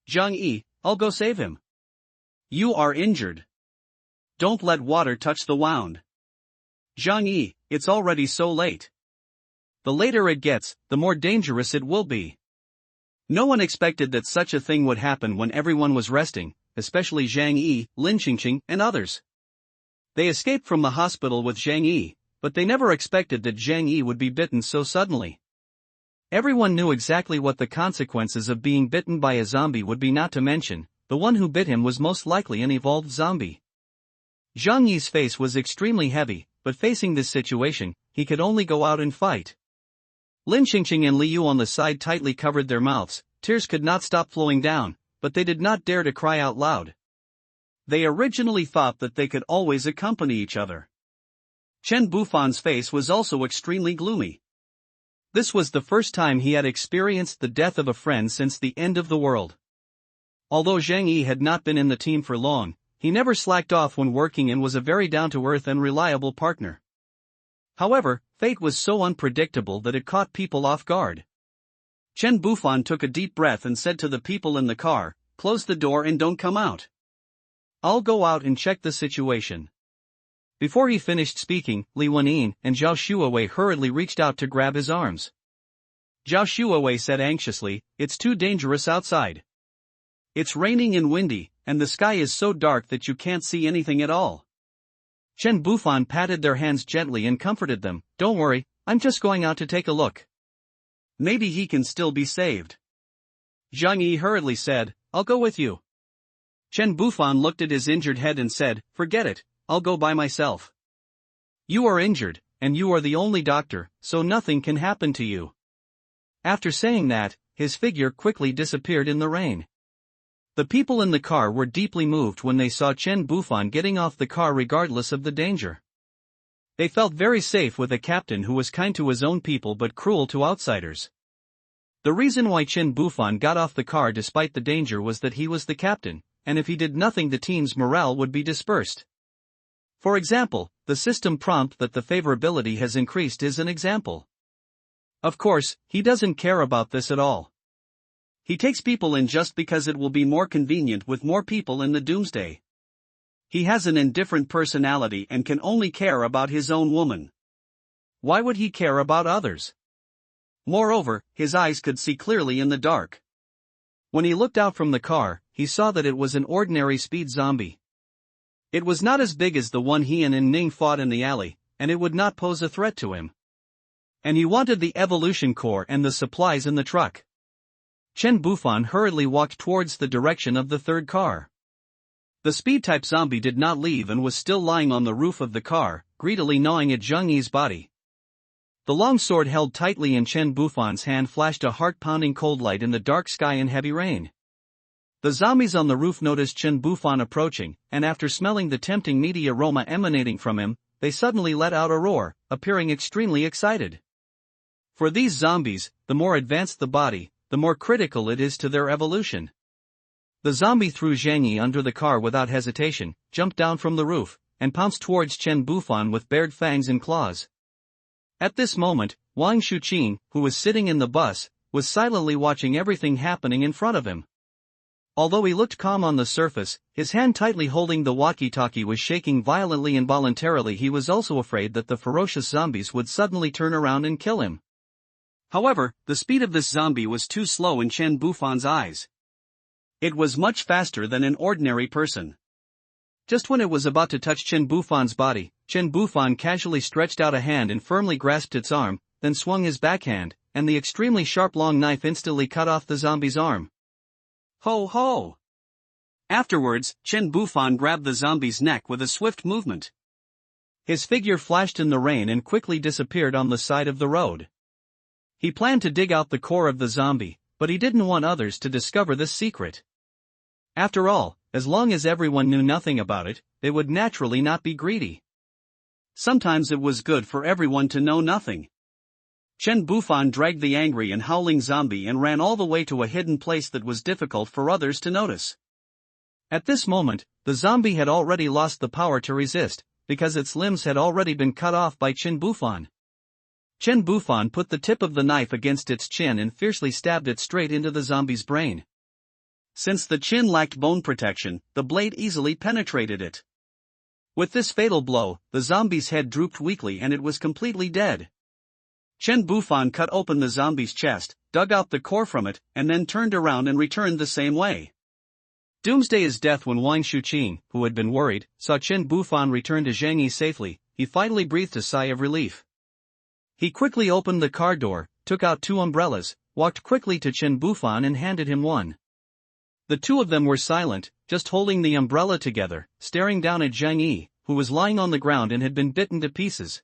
"Zhang Yi, I'll go save him. You are injured. Don't let water touch the wound. Zhang Yi, it's already so late. The later it gets, the more dangerous it will be." No one expected that such a thing would happen when everyone was resting, especially Zhang Yi, Lin Qingqing, and others. They escaped from the hospital with Zhang Yi, but they never expected that Zhang Yi would be bitten so suddenly. Everyone knew exactly what the consequences of being bitten by a zombie would be, not to mention, the one who bit him was most likely an evolved zombie. Zhang Yi's face was extremely heavy, but facing this situation, he could only go out and fight. Lin Qingqing and Li Yu on the side tightly covered their mouths. Tears could not stop flowing down, but they did not dare to cry out loud. They originally thought that they could always accompany each other. Chen Bufan's face was also extremely gloomy. This was the first time he had experienced the death of a friend since the end of the world. Although Zhang Yi had not been in the team for long, he never slacked off when working and was a very down-to-earth and reliable partner. However, fate was so unpredictable that it caught people off guard. Chen Bufan took a deep breath and said to the people in the car, "Close the door and don't come out. I'll go out and check the situation." Before he finished speaking, Li Wenyin and Zhao Shuowei hurriedly reached out to grab his arms. Zhao Shuowei said anxiously, "It's too dangerous outside. It's raining and windy, and the sky is so dark that you can't see anything at all." Chen Bufan patted their hands gently and comforted them, "Don't worry, I'm just going out to take a look. Maybe he can still be saved." Zhang Yi hurriedly said, "I'll go with you." Chen Bufan looked at his injured head and said, "Forget it, I'll go by myself. You are injured, and you are the only doctor, so nothing can happen to you." After saying that, his figure quickly disappeared in the rain. The people in the car were deeply moved when they saw Chen Bufan getting off the car regardless of the danger. They felt very safe with a captain who was kind to his own people but cruel to outsiders. The reason why Chen Bufan got off the car despite the danger was that he was the captain, and if he did nothing the team's morale would be dispersed. For example, the system prompt that the favorability has increased is an example. Of course, he doesn't care about this at all. He takes people in just because it will be more convenient with more people in the doomsday. He has an indifferent personality and can only care about his own woman. Why would he care about others? Moreover, his eyes could see clearly in the dark. When he looked out from the car, he saw that it was an ordinary speed zombie. It was not as big as the one he and Ning fought in the alley, and it would not pose a threat to him. And he wanted the evolution core and the supplies in the truck. Chen Bufan hurriedly walked towards the direction of the third car. The speed-type zombie did not leave and was still lying on the roof of the car, greedily gnawing at Zheng Yi's body. The long sword held tightly in Chen Bufan's hand flashed a heart-pounding cold light in the dark sky and heavy rain. The zombies on the roof noticed Chen Bufan approaching, and after smelling the tempting meaty aroma emanating from him, they suddenly let out a roar, appearing extremely excited. For these zombies, the more advanced the body, the more critical it is to their evolution. The zombie threw Zheng Yi under the car without hesitation, jumped down from the roof, and pounced towards Chen Bufan with bared fangs and claws. At this moment, Wang Shuqing, who was sitting in the bus, was silently watching everything happening in front of him. Although he looked calm on the surface, his hand tightly holding the walkie-talkie was shaking violently. Involuntarily he was also afraid that the ferocious zombies would suddenly turn around and kill him. However, the speed of this zombie was too slow in Chen Bufan's eyes. It was much faster than an ordinary person. Just when it was about to touch Chen Bufan's body, Chen Bufan casually stretched out a hand and firmly grasped its arm, then swung his backhand, and the extremely sharp long knife instantly cut off the zombie's arm. Ho ho! Afterwards, Chen Bufan grabbed the zombie's neck with a swift movement. His figure flashed in the rain and quickly disappeared on the side of the road. He planned to dig out the core of the zombie, but he didn't want others to discover this secret. After all, as long as everyone knew nothing about it, they would naturally not be greedy. Sometimes it was good for everyone to know nothing. Chen Bufan dragged the angry and howling zombie and ran all the way to a hidden place that was difficult for others to notice. At this moment, the zombie had already lost the power to resist, because its limbs had already been cut off by Chen Bufan. Chen Bufan put the tip of the knife against its chin and fiercely stabbed it straight into the zombie's brain. Since the chin lacked bone protection, the blade easily penetrated it. With this fatal blow, the zombie's head drooped weakly and it was completely dead. Chen Bufan cut open the zombie's chest, dug out the core from it, and then turned around and returned the same way. Doomsday is death. When Wang Shuqing, who had been worried, saw Chen Bufan return to Zheng Yi safely, he finally breathed a sigh of relief. He quickly opened the car door, took out 2 umbrellas, walked quickly to Chen Bufan and handed him one. The two of them were silent, just holding the umbrella together, staring down at Zheng Yi, who was lying on the ground and had been bitten to pieces.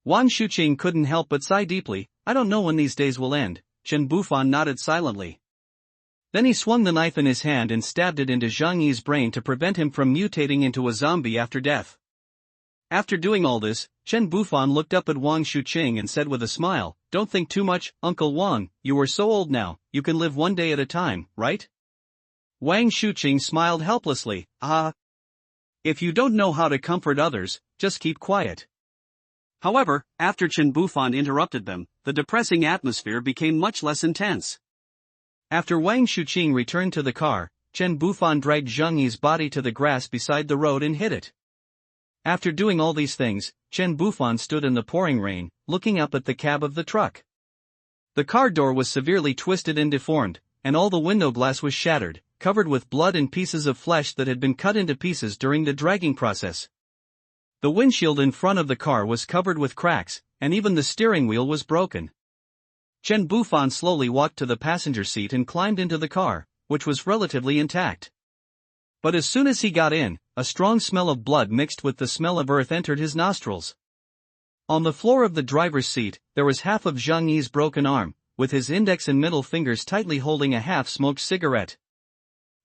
Wang Shuqing couldn't help but sigh deeply. I don't know when these days will end. Chen Bufan nodded silently. Then he swung the knife in his hand and stabbed it into Zheng Yi's brain to prevent him from mutating into a zombie after death. After doing all this, Chen Bufan looked up at Wang Shuqing and said with a smile, "Don't think too much, Uncle Wang, you are so old now, you can live one day at a time, right?" Wang Shuqing smiled helplessly. If you don't know how to comfort others, just keep quiet." However, after Chen Bufan interrupted them, the depressing atmosphere became much less intense. After Wang Shuqing returned to the car, Chen Bufan dragged Zheng Yi's body to the grass beside the road and hid it. After doing all these things, Chen Bufan stood in the pouring rain, looking up at the cab of the truck. The car door was severely twisted and deformed, and all the window glass was shattered, covered with blood and pieces of flesh that had been cut into pieces during the dragging process. The windshield in front of the car was covered with cracks, and even the steering wheel was broken. Chen Bufan slowly walked to the passenger seat and climbed into the car, which was relatively intact. But as soon as he got in, a strong smell of blood mixed with the smell of earth entered his nostrils. On the floor of the driver's seat, there was half of Zhang Yi's broken arm, with his index and middle fingers tightly holding a half-smoked cigarette.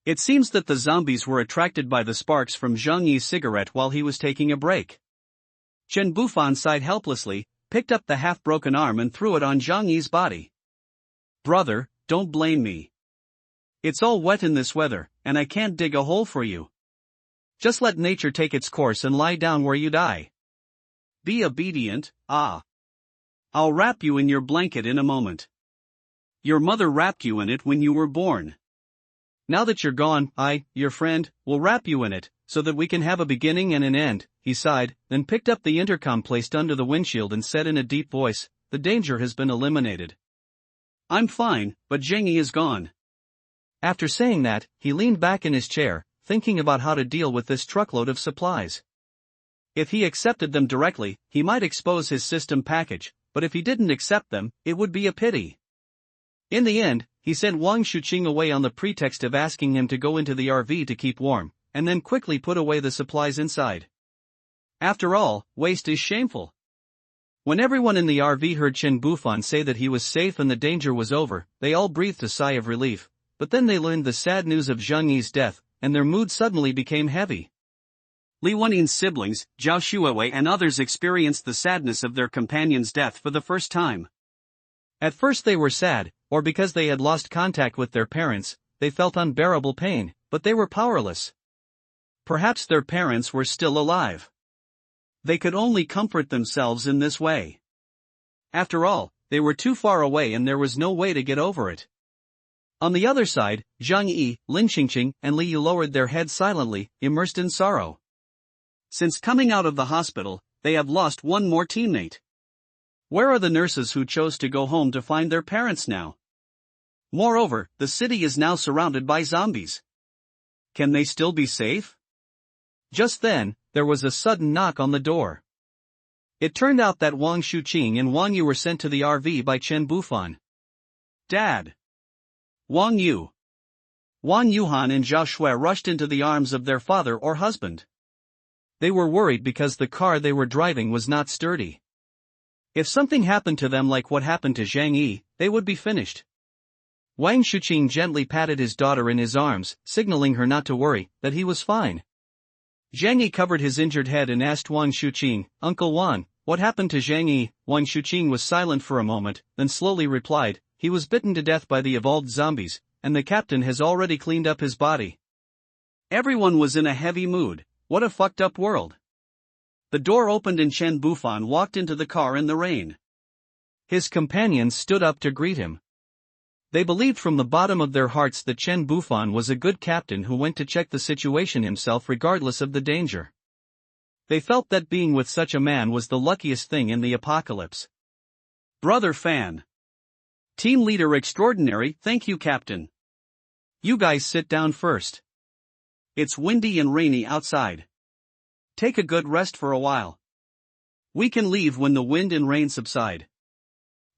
It seems that the zombies were attracted by the sparks from Zhang Yi's cigarette while he was taking a break. Chen Bufan sighed helplessly, picked up the half-broken arm and threw it on Zhang Yi's body. "Brother, don't blame me. It's all wet in this weather, and I can't dig a hole for you. Just let nature take its course and lie down where you die. Be obedient, I'll wrap you in your blanket in a moment. Your mother wrapped you in it when you were born. Now that you're gone, I, your friend, will wrap you in it, so that we can have a beginning and an end," he sighed, then picked up the intercom placed under the windshield and said in a deep voice, "The danger has been eliminated. I'm fine, but Zhang Yi is gone." After saying that, he leaned back in his chair, thinking about how to deal with this truckload of supplies. If he accepted them directly, he might expose his system package, but if he didn't accept them, it would be a pity. In the end, he sent Wang Shuqing away on the pretext of asking him to go into the RV to keep warm, and then quickly put away the supplies inside. After all, waste is shameful. When everyone in the RV heard Chen Bufan say that he was safe and the danger was over, they all breathed a sigh of relief, but then they learned the sad news of Zhang Yi's death, and their mood suddenly became heavy. Li Wennin's siblings, Zhao Shuiwei and others experienced the sadness of their companion's death for the first time. At first they were sad, or because they had lost contact with their parents, they felt unbearable pain, but they were powerless. Perhaps their parents were still alive. They could only comfort themselves in this way. After all, they were too far away and there was no way to get over it. On the other side, Zhang Yi, Lin Qingqing, and Li Yu lowered their heads silently, immersed in sorrow. Since coming out of the hospital, they have lost one more teammate. Where are the nurses who chose to go home to find their parents now? Moreover, the city is now surrounded by zombies. Can they still be safe? Just then, there was a sudden knock on the door. It turned out that Wang Shuqing and Wang Yu were sent to the RV by Chen Bufan. "Dad!" Wang Yu, Wang Yuhan and Zhao Shui rushed into the arms of their father or husband. They were worried because the car they were driving was not sturdy. If something happened to them like what happened to Zhang Yi, they would be finished. Wang Shuqing gently patted his daughter in his arms, signaling her not to worry, that he was fine. Zhang Yi covered his injured head and asked Wang Shuqing, "Uncle Wan, what happened to Zhang Yi?" Wang Shuqing was silent for a moment, then slowly replied, "He was bitten to death by the evolved zombies, and the captain has already cleaned up his body." Everyone was in a heavy mood. What a fucked up world. The door opened and Chen Bufan walked into the car in the rain. His companions stood up to greet him. They believed from the bottom of their hearts that Chen Bufan was a good captain who went to check the situation himself regardless of the danger. They felt that being with such a man was the luckiest thing in the apocalypse. Brother Fan. Team Leader Extraordinary, thank you, Captain. You guys sit down first. It's windy and rainy outside. Take a good rest for a while. We can leave when the wind and rain subside.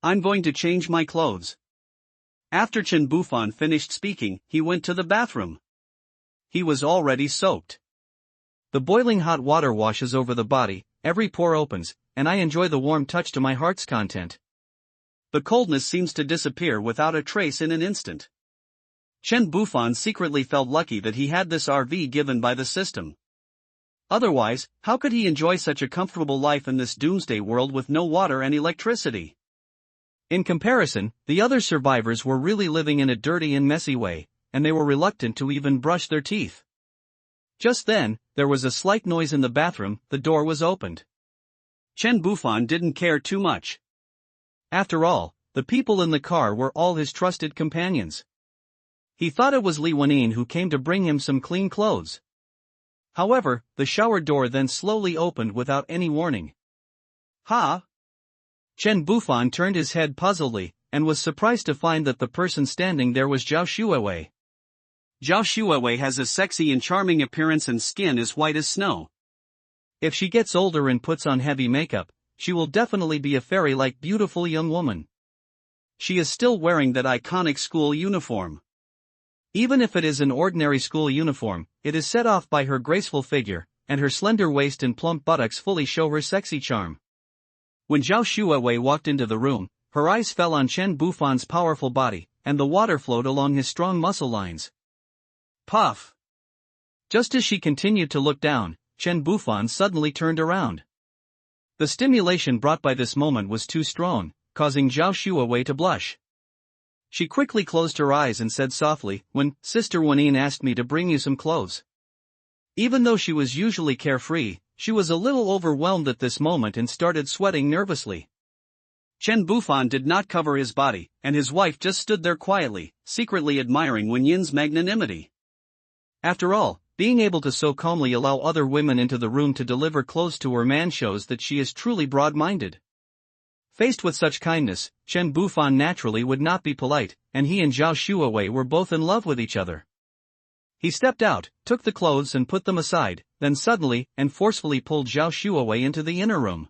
I'm going to change my clothes. After Chen Bufan finished speaking, he went to the bathroom. He was already soaked. The boiling hot water washes over the body, every pore opens, and I enjoy the warm touch to my heart's content. The coldness seems to disappear without a trace in an instant. Chen Bufan secretly felt lucky that he had this RV given by the system. Otherwise, how could he enjoy such a comfortable life in this doomsday world with no water and electricity? In comparison, the other survivors were really living in a dirty and messy way, and they were reluctant to even brush their teeth. Just then, there was a slight noise in the bathroom, the door was opened. Chen Bufan didn't care too much. After all, the people in the car were all his trusted companions. He thought it was Li Wenyin who came to bring him some clean clothes. However, the shower door then slowly opened without any warning. Ha! Chen Bufan turned his head puzzledly, and was surprised to find that the person standing there was Zhao Shuiwei. Zhao Shuiwei has a sexy and charming appearance and skin as white as snow. If she gets older and puts on heavy makeup, she will definitely be a fairy-like beautiful young woman. She is still wearing that iconic school uniform. Even if it is an ordinary school uniform, it is set off by her graceful figure, and her slender waist and plump buttocks fully show her sexy charm. When Zhao Shuawei walked into the room, her eyes fell on Chen Bufan's powerful body, and the water flowed along his strong muscle lines. Puff! Just as she continued to look down, Chen Bufan suddenly turned around. The stimulation brought by this moment was too strong, causing Zhao Shuawei to blush. She quickly closed her eyes and said softly, "When Sister Wanyin asked me to bring you some clothes." Even though she was usually carefree, she was a little overwhelmed at this moment and started sweating nervously. Chen Bufan did not cover his body, and his wife just stood there quietly, secretly admiring Wanyin's magnanimity. After all, being able to so calmly allow other women into the room to deliver clothes to her man shows that she is truly broad-minded. Faced with such kindness, Chen Bufan naturally would not be polite, and he and Zhao Shuawei were both in love with each other. He stepped out, took the clothes and put them aside, then suddenly and forcefully pulled Zhao Shuawei into the inner room.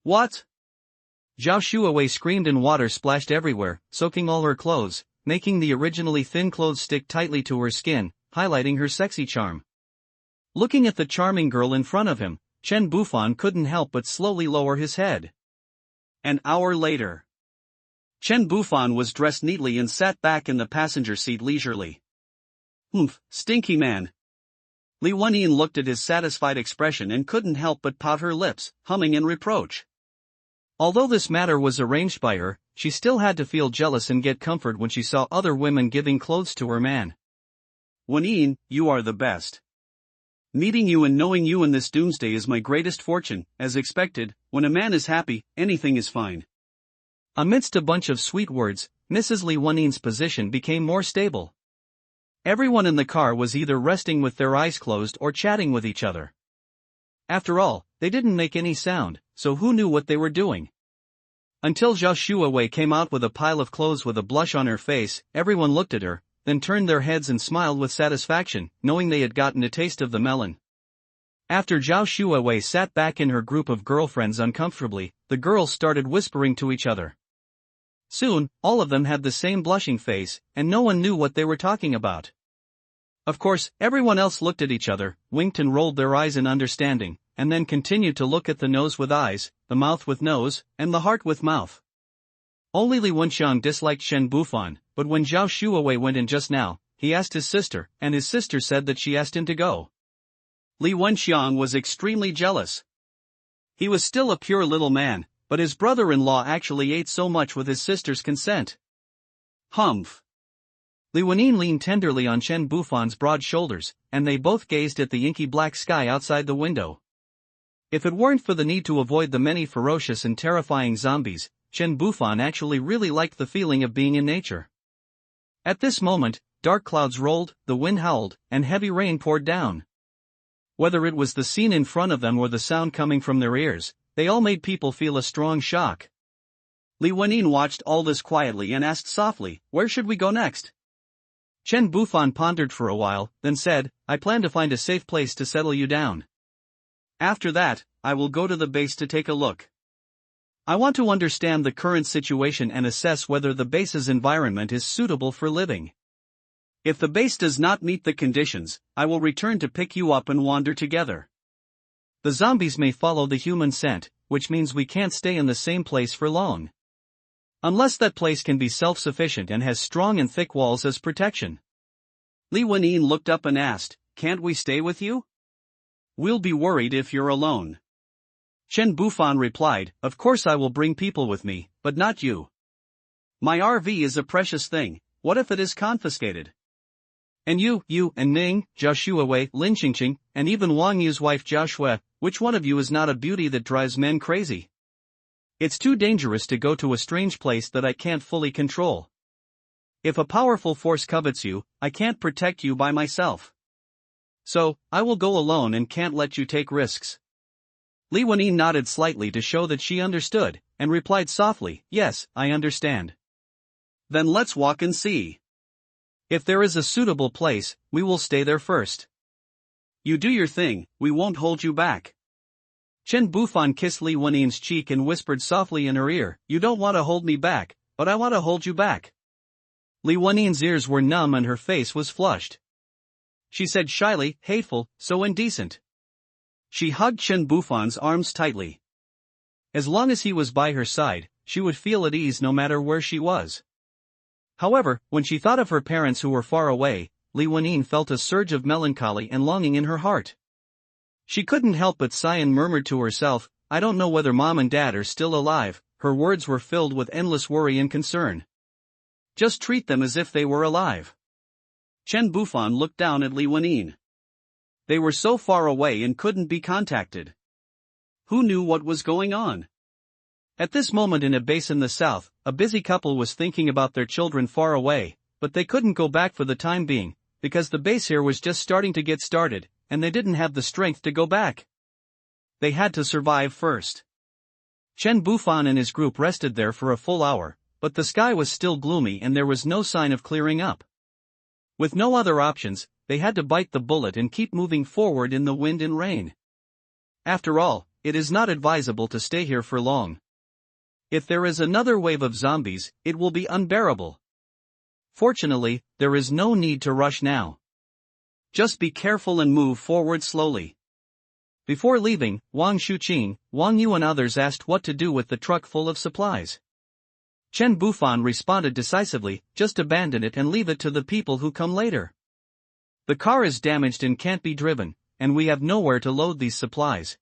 "What?" Zhao Shuawei screamed and water splashed everywhere, soaking all her clothes, making the originally thin clothes stick tightly to her skin, highlighting her sexy charm. Looking at the charming girl in front of him, Chen Bufan couldn't help but slowly lower his head. An hour later, Chen Bufan was dressed neatly and sat back in the passenger seat leisurely. Stinky man." Li Wenyin looked at his satisfied expression and couldn't help but pout her lips, humming in reproach. Although this matter was arranged by her, she still had to feel jealous and get comfort when she saw other women giving clothes to her man. "Wenyin, you are the best. Meeting you and knowing you in this doomsday is my greatest fortune. As expected, when a man is happy, anything is fine." Amidst a bunch of sweet words, Mrs. Li Wenyin's position became more stable. Everyone in the car was either resting with their eyes closed or chatting with each other. After all, they didn't make any sound, so who knew what they were doing? Until Zhao Shuawei came out with a pile of clothes with a blush on her face, everyone looked at her, then turned their heads and smiled with satisfaction, knowing they had gotten a taste of the melon. After Zhao Shuawei sat back in her group of girlfriends uncomfortably, the girls started whispering to each other. Soon, all of them had the same blushing face, and no one knew what they were talking about. Of course, everyone else looked at each other, winked and rolled their eyes in understanding, and then continued to look at the nose with eyes, the mouth with nose, and the heart with mouth. Only Li Wenxiang disliked Chen Bufan, but when Zhao Shuawei went in just now, he asked his sister, and his sister said that she asked him to go. Li Wenxiang was extremely jealous. He was still a pure little man, but his brother-in-law actually ate so much with his sister's consent. Humph! Li Wenyin leaned tenderly on Chen Bufan's broad shoulders, and they both gazed at the inky black sky outside the window. If it weren't for the need to avoid the many ferocious and terrifying zombies, Chen Bufan actually really liked the feeling of being in nature. At this moment, dark clouds rolled, the wind howled, and heavy rain poured down. Whether it was the scene in front of them or the sound coming from their ears, they all made people feel a strong shock. Li Wenyin watched all this quietly and asked softly, "Where should we go next?" Chen Bufan pondered for a while, then said, "I plan to find a safe place to settle you down. After that, I will go to the base to take a look. I want to understand the current situation and assess whether the base's environment is suitable for living. If the base does not meet the conditions, I will return to pick you up and wander together. The zombies may follow the human scent, which means we can't stay in the same place for long. Unless that place can be self-sufficient and has strong and thick walls as protection." Li Wenyin looked up and asked, "Can't we stay with you? We'll be worried if you're alone." Chen Bufan replied, "Of course I will bring people with me, but not you. My RV is a precious thing, what if it is confiscated? And you and Ning, Zhao Shuawei, Lin Qingqing, and even Wang Yu's wife Zhao Shui, which one of you is not a beauty that drives men crazy? It's too dangerous to go to a strange place that I can't fully control. If a powerful force covets you, I can't protect you by myself. So, I will go alone and can't let you take risks." Li Wenyin nodded slightly to show that she understood, and replied softly, "Yes, I understand. Then let's walk and see. If there is a suitable place, we will stay there first. You do your thing, we won't hold you back." Chen Bufan kissed Li Wenyin's cheek and whispered softly in her ear, "You don't want to hold me back, but I want to hold you back." Li Wenyan's ears were numb and her face was flushed. She said shyly, hateful, so indecent. She hugged Chen Bufan's arms tightly. As long as he was by her side, she would feel at ease no matter where she was. However, when she thought of her parents who were far away, Li Wenyan felt a surge of melancholy and longing in her heart. She couldn't help but sigh and murmured to herself, I don't know whether mom and dad are still alive. Her words were filled with endless worry and concern. Just treat them as if they were alive. Chen Bufan looked down at Li Wenyan. They were so far away and couldn't be contacted. Who knew what was going on? At this moment in a base in the south, a busy couple was thinking about their children far away, but they couldn't go back for the time being, because the base here was just starting to get started, and they didn't have the strength to go back. They had to survive first. Chen Bufan and his group rested there for a full hour, but the sky was still gloomy and there was no sign of clearing up. With no other options, they had to bite the bullet and keep moving forward in the wind and rain. After all, it is not advisable to stay here for long. If there is another wave of zombies, it will be unbearable. Fortunately, there is no need to rush now. Just be careful and move forward slowly. Before leaving, Wang Shuqing, Wang Yu and others asked what to do with the truck full of supplies. Chen Bufan responded decisively, just abandon it and leave it to the people who come later. The car is damaged and can't be driven, and we have nowhere to load these supplies.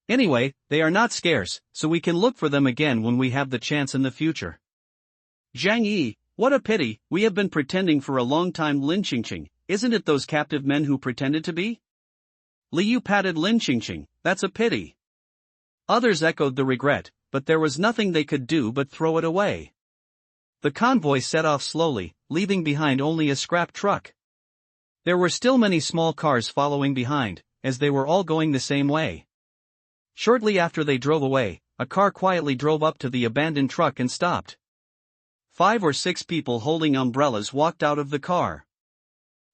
Anyway, they are not scarce, so we can look for them again when we have the chance in the future. Zhang Yi, what a pity, we have been pretending for a long time. Lin Qingqing, isn't it those captive men who pretended to be? Li Yu patted Lin Qingqing, that's a pity. Others echoed the regret, but there was nothing they could do but throw it away. The convoy set off slowly, leaving behind only a scrap truck. There were still many small cars following behind, as they were all going the same way. Shortly after they drove away, a car quietly drove up to the abandoned truck and stopped. 5 or 6 people holding umbrellas walked out of the car.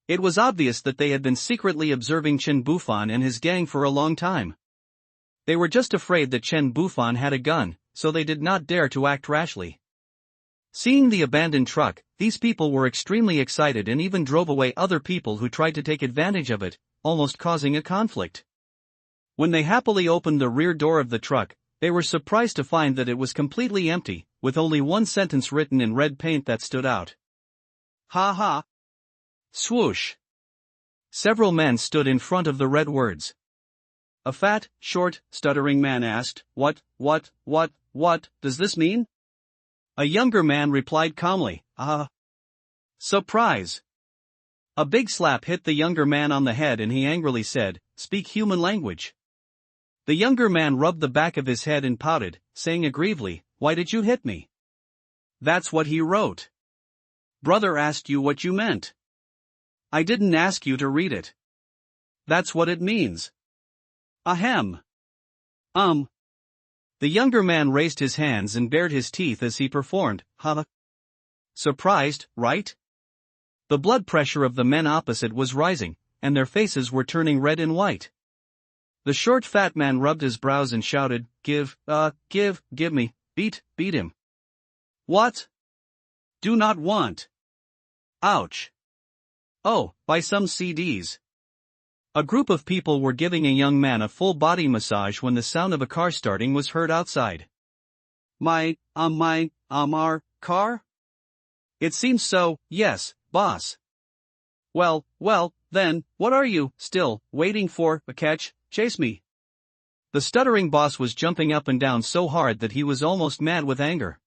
It was obvious that they had been secretly observing Chen Bufan and his gang for a long time. They were just afraid that Chen Bufan had a gun, so they did not dare to act rashly. Seeing the abandoned truck, these people were extremely excited and even drove away other people who tried to take advantage of it, almost causing a conflict. When they happily opened the rear door of the truck, they were surprised to find that it was completely empty, with only one sentence written in red paint that stood out. Ha ha! Swoosh! Several men stood in front of the red words. A fat, short, stuttering man asked, What does this mean? A younger man replied calmly, surprise. A big slap hit the younger man on the head and he angrily said, Speak human language. The younger man rubbed the back of his head and pouted, saying aggrievedly, Why did you hit me? That's what he wrote. Brother asked you what you meant. I didn't ask you to read it. That's what it means. Ahem. The younger man raised his hands and bared his teeth as he performed, Surprised, right? The blood pressure of the men opposite was rising, and their faces were turning red and white. The short fat man rubbed his brows and shouted, Give me, beat him. What? Do not want. Ouch. Oh, buy some CDs. A group of people were giving a young man a full body massage when the sound of a car starting was heard outside. Our car? It seems so, yes, boss. Well, then, what are you, still, waiting for, a catch, chase me. The stuttering boss was jumping up and down so hard that he was almost mad with anger.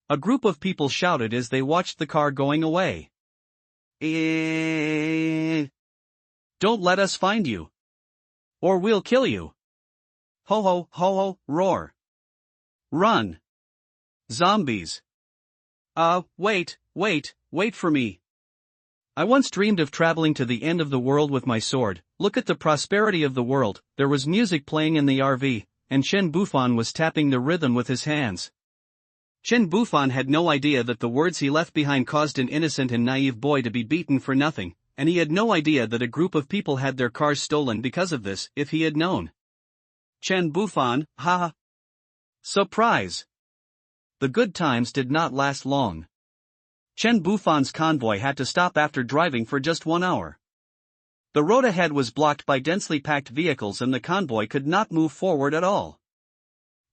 A group of people shouted as they watched the car going away. Don't let us find you. Or we'll kill you. Ho ho ho ho, roar. Run. Zombies. Wait for me. I once dreamed of traveling to the end of the world with my sword. Look at the prosperity of the world. There was music playing in the RV, and Chen Bufan was tapping the rhythm with his hands. Chen Bufan had no idea that the words he left behind caused an innocent and naive boy to be beaten for nothing, and he had no idea that a group of people had their cars stolen because of this, if he had known. Chen Bufan, ha! Surprise! The good times did not last long. Chen Bufan's convoy had to stop after driving for just 1 hour. The road ahead was blocked by densely packed vehicles and the convoy could not move forward at all.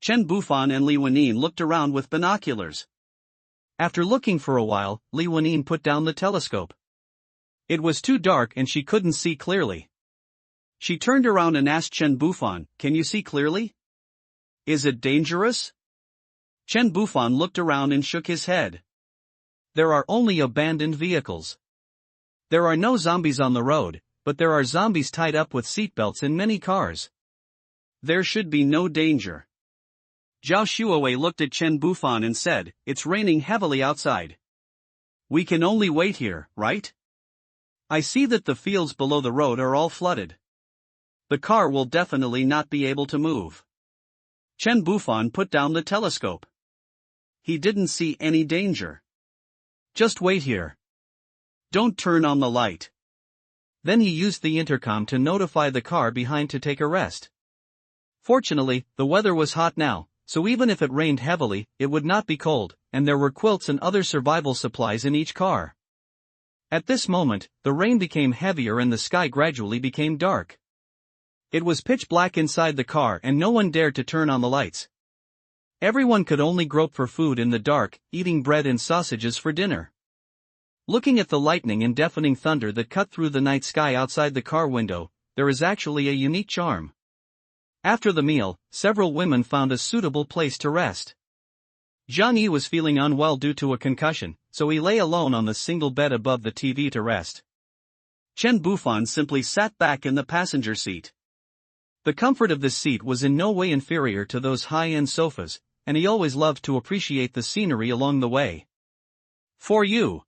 Chen Bufan and Li Wenin looked around with binoculars. After looking for a while, Li Wenin put down the telescope. It was too dark and she couldn't see clearly. She turned around and asked Chen Bufan, "Can you see clearly? Is it dangerous?" Chen Bufan looked around and shook his head. There are only abandoned vehicles. There are no zombies on the road, but there are zombies tied up with seatbelts in many cars. There should be no danger. Zhao Shuowei looked at Chen Bufan and said, "It's raining heavily outside. We can only wait here, right? I see that the fields below the road are all flooded. The car will definitely not be able to move." Chen Bufan put down the telescope. He didn't see any danger. "Just wait here. Don't turn on the light." Then he used the intercom to notify the car behind to take a rest. Fortunately, the weather was hot now, so even if it rained heavily, it would not be cold, and there were quilts and other survival supplies in each car. At this moment, the rain became heavier and the sky gradually became dark. It was pitch black inside the car and no one dared to turn on the lights. Everyone could only grope for food in the dark, eating bread and sausages for dinner. Looking at the lightning and deafening thunder that cut through the night sky outside the car window, there is actually a unique charm. After the meal, several women found a suitable place to rest. Zhang Yi was feeling unwell due to a concussion, so he lay alone on the single bed above the TV to rest. Chen Bufan simply sat back in the passenger seat. The comfort of this seat was in no way inferior to those high-end sofas, and he always loved to appreciate the scenery along the way. "For you."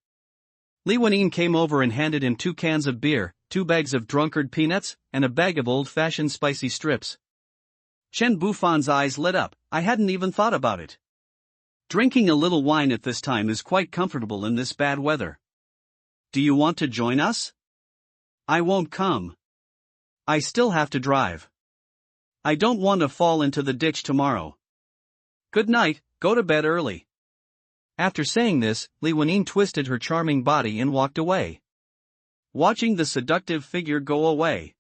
Li Wenin came over and handed him 2 cans of beer, 2 bags of drunkard peanuts, and a bag of old-fashioned spicy strips. Chen Bufan's eyes lit up. "I hadn't even thought about it. Drinking a little wine at this time is quite comfortable in this bad weather. Do you want to join us?" "I won't come. I still have to drive. I don't want to fall into the ditch tomorrow. Good night, go to bed early." After saying this, Li Wenin twisted her charming body and walked away. Watching the seductive figure go away,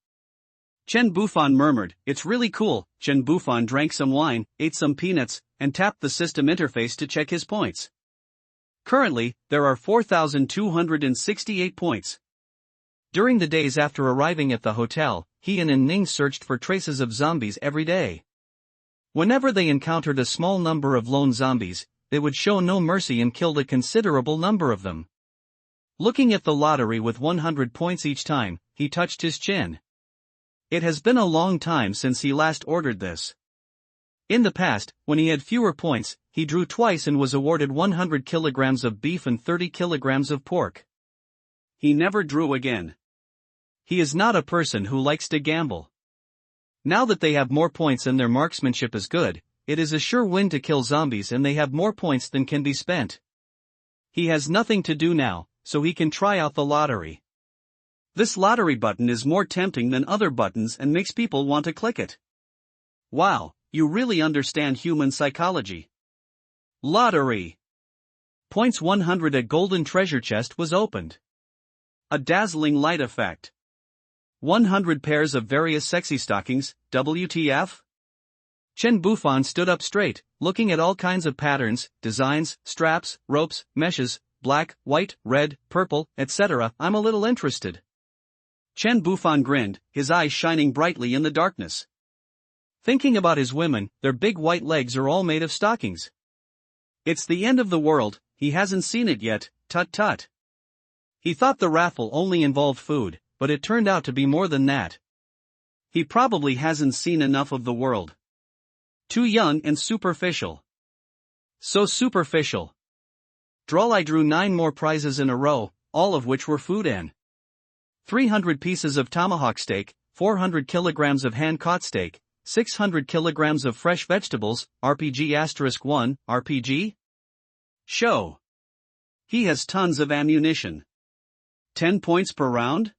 Chen Bufan murmured, "It's really cool." Chen Bufan drank some wine, ate some peanuts, and tapped the system interface to check his points. Currently, there are 4,268 points. During the days after arriving at the hotel, he and Ning searched for traces of zombies every day. Whenever they encountered a small number of lone zombies, they would show no mercy and killed a considerable number of them. Looking at the lottery with 100 points each time, he touched his chin. It has been a long time since he last ordered this. In the past, when he had fewer points, he drew twice and was awarded 100 kilograms of beef and 30 kilograms of pork. He never drew again. He is not a person who likes to gamble. Now that they have more points and their marksmanship is good, it is a sure win to kill zombies and they have more points than can be spent. He has nothing to do now, so he can try out the lottery. This lottery button is more tempting than other buttons and makes people want to click it. Wow, you really understand human psychology. Lottery. Points 100 at Golden Treasure Chest was opened. A dazzling light effect. 100 pairs of various sexy stockings, WTF? Chen Bufan stood up straight, looking at all kinds of patterns, designs, straps, ropes, meshes, black, white, red, purple, etc. "I'm a little interested." Chen Bufan grinned, his eyes shining brightly in the darkness. Thinking about his women, their big white legs are all made of stockings. It's the end of the world, he hasn't seen it yet, tut-tut. He thought the raffle only involved food, but it turned out to be more than that. He probably hasn't seen enough of the world. Too young and superficial. So superficial. I drew 9 more prizes in a row, all of which were food and 300 pieces of tomahawk steak, 400 kilograms of hand-caught steak, 600 kilograms of fresh vegetables, RPG*1, RPG? Show. He has tons of ammunition. 10 points per round?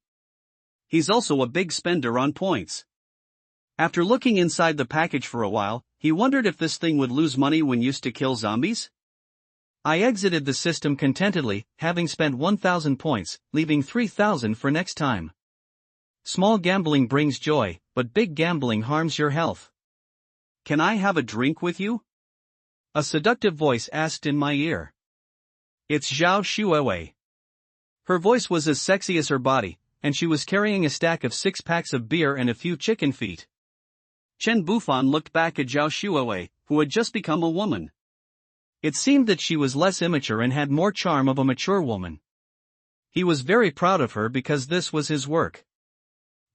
He's also a big spender on points. After looking inside the package for a while, he wondered if this thing would lose money when used to kill zombies? I exited the system contentedly, having spent 1,000 points, leaving 3,000 for next time. Small gambling brings joy, but big gambling harms your health. Can I have a drink with you? A seductive voice asked in my ear. It's Zhao Shuowei. Her voice was as sexy as her body, and she was carrying a stack of 6 packs of beer and a few chicken feet. Chen Bufan looked back at Zhao Shuowei, who had just become a woman. It seemed that she was less immature and had more charm of a mature woman. He was very proud of her because this was his work.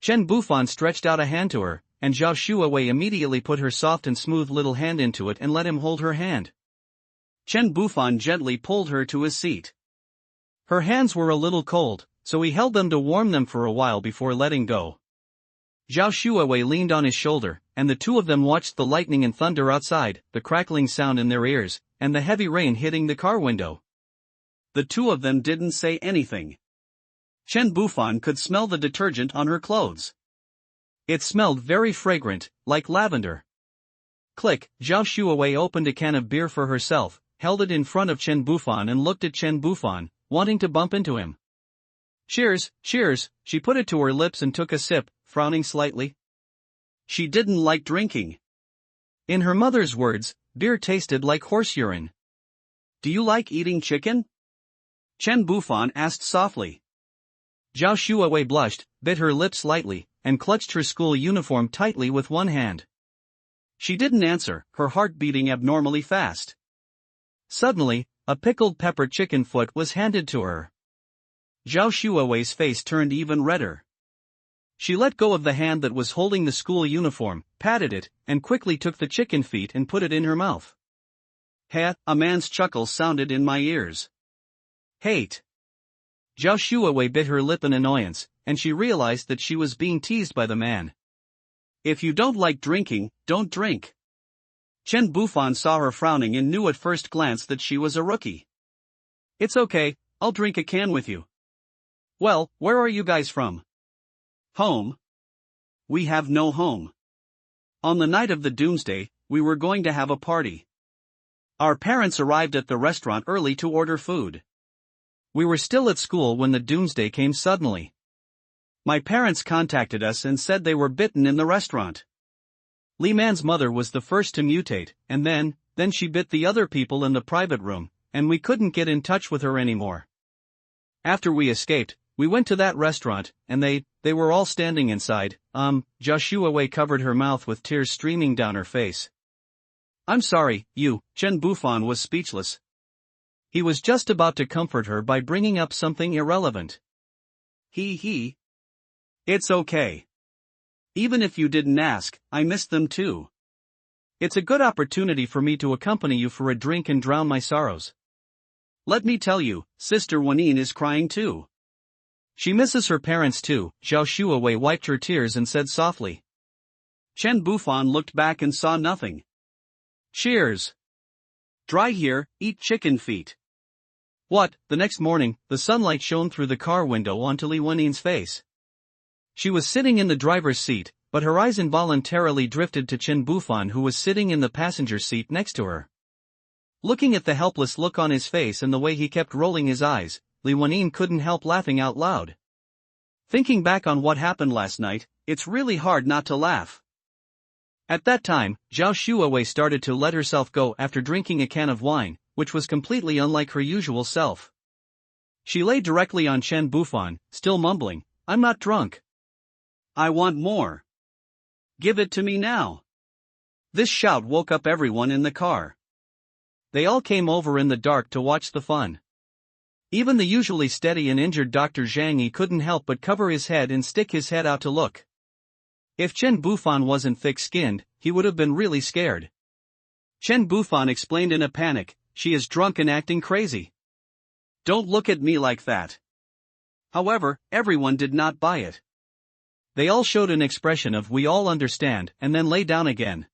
Chen Bufan stretched out a hand to her, and Zhao Shuowei immediately put her soft and smooth little hand into it and let him hold her hand. Chen Bufan gently pulled her to his seat. Her hands were a little cold, so he held them to warm them for a while before letting go. Zhao Shuowei leaned on his shoulder, and the two of them watched the lightning and thunder outside, the crackling sound in their ears, and the heavy rain hitting the car window. The two of them didn't say anything. Chen Bufan could smell the detergent on her clothes. It smelled very fragrant, like lavender. Click, Zhao Shuowei opened a can of beer for herself, held it in front of Chen Bufan and looked at Chen Bufan, wanting to bump into him. Cheers, cheers, she put it to her lips and took a sip, frowning slightly. She didn't like drinking. In her mother's words, beer tasted like horse urine. Do you like eating chicken? Chen Bufan asked softly. Zhao Shuowei blushed, bit her lips slightly, and clutched her school uniform tightly with one hand. She didn't answer, her heart beating abnormally fast. Suddenly, a pickled pepper chicken foot was handed to her. Zhao Shuowei's face turned even redder. She let go of the hand that was holding the school uniform, patted it, and quickly took the chicken feet and put it in her mouth. "Heh," a man's chuckle sounded in my ears. "Hate." Zhao Shuowei bit her lip in annoyance, and she realized that she was being teased by the man. "If you don't like drinking, don't drink." Chen Bufan saw her frowning and knew at first glance that she was a rookie. "It's okay, I'll drink a can with you." "Well, where are you guys from?" "Home." "We have no home. On the night of the doomsday, we were going to have a party. Our parents arrived at the restaurant early to order food. We were still at school when the doomsday came suddenly. My parents contacted us and said they were bitten in the restaurant. Li Man's mother was the first to mutate, and then she bit the other people in the private room, and we couldn't get in touch with her anymore. After we escaped, we went to that restaurant, and they were all standing inside." Zhao Shuowei covered her mouth with tears streaming down her face. "I'm sorry, Chen Bufan was speechless. He was just about to comfort her by bringing up something irrelevant. It's okay. Even if you didn't ask, I missed them too. It's a good opportunity for me to accompany you for a drink and drown my sorrows. Let me tell you, Sister Wanine is crying too. She misses her parents too." Zhao Shuowei wiped her tears and said softly. Chen Bufan looked back and saw nothing. "Cheers. Dry here, eat chicken feet." What? The next morning, the sunlight shone through the car window onto Li Wanine's face. She was sitting in the driver's seat, but her eyes involuntarily drifted to Chen Bufan, who was sitting in the passenger seat next to her. Looking at the helpless look on his face and the way he kept rolling his eyes, Li Wanine couldn't help laughing out loud. Thinking back on what happened last night, it's really hard not to laugh. At that time, Zhao Shuowei started to let herself go after drinking a can of wine, which was completely unlike her usual self. She lay directly on Chen Bufan, still mumbling, "I'm not drunk. I want more. Give it to me now." This shout woke up everyone in the car. They all came over in the dark to watch the fun. Even the usually steady and injured Dr. Zhang Yi couldn't help but cover his head and stick his head out to look. If Chen Bufan wasn't thick-skinned, he would have been really scared. Chen Bufan explained in a panic, "She is drunk and acting crazy. Don't look at me like that." However, everyone did not buy it. They all showed an expression of "we all understand" and then lay down again.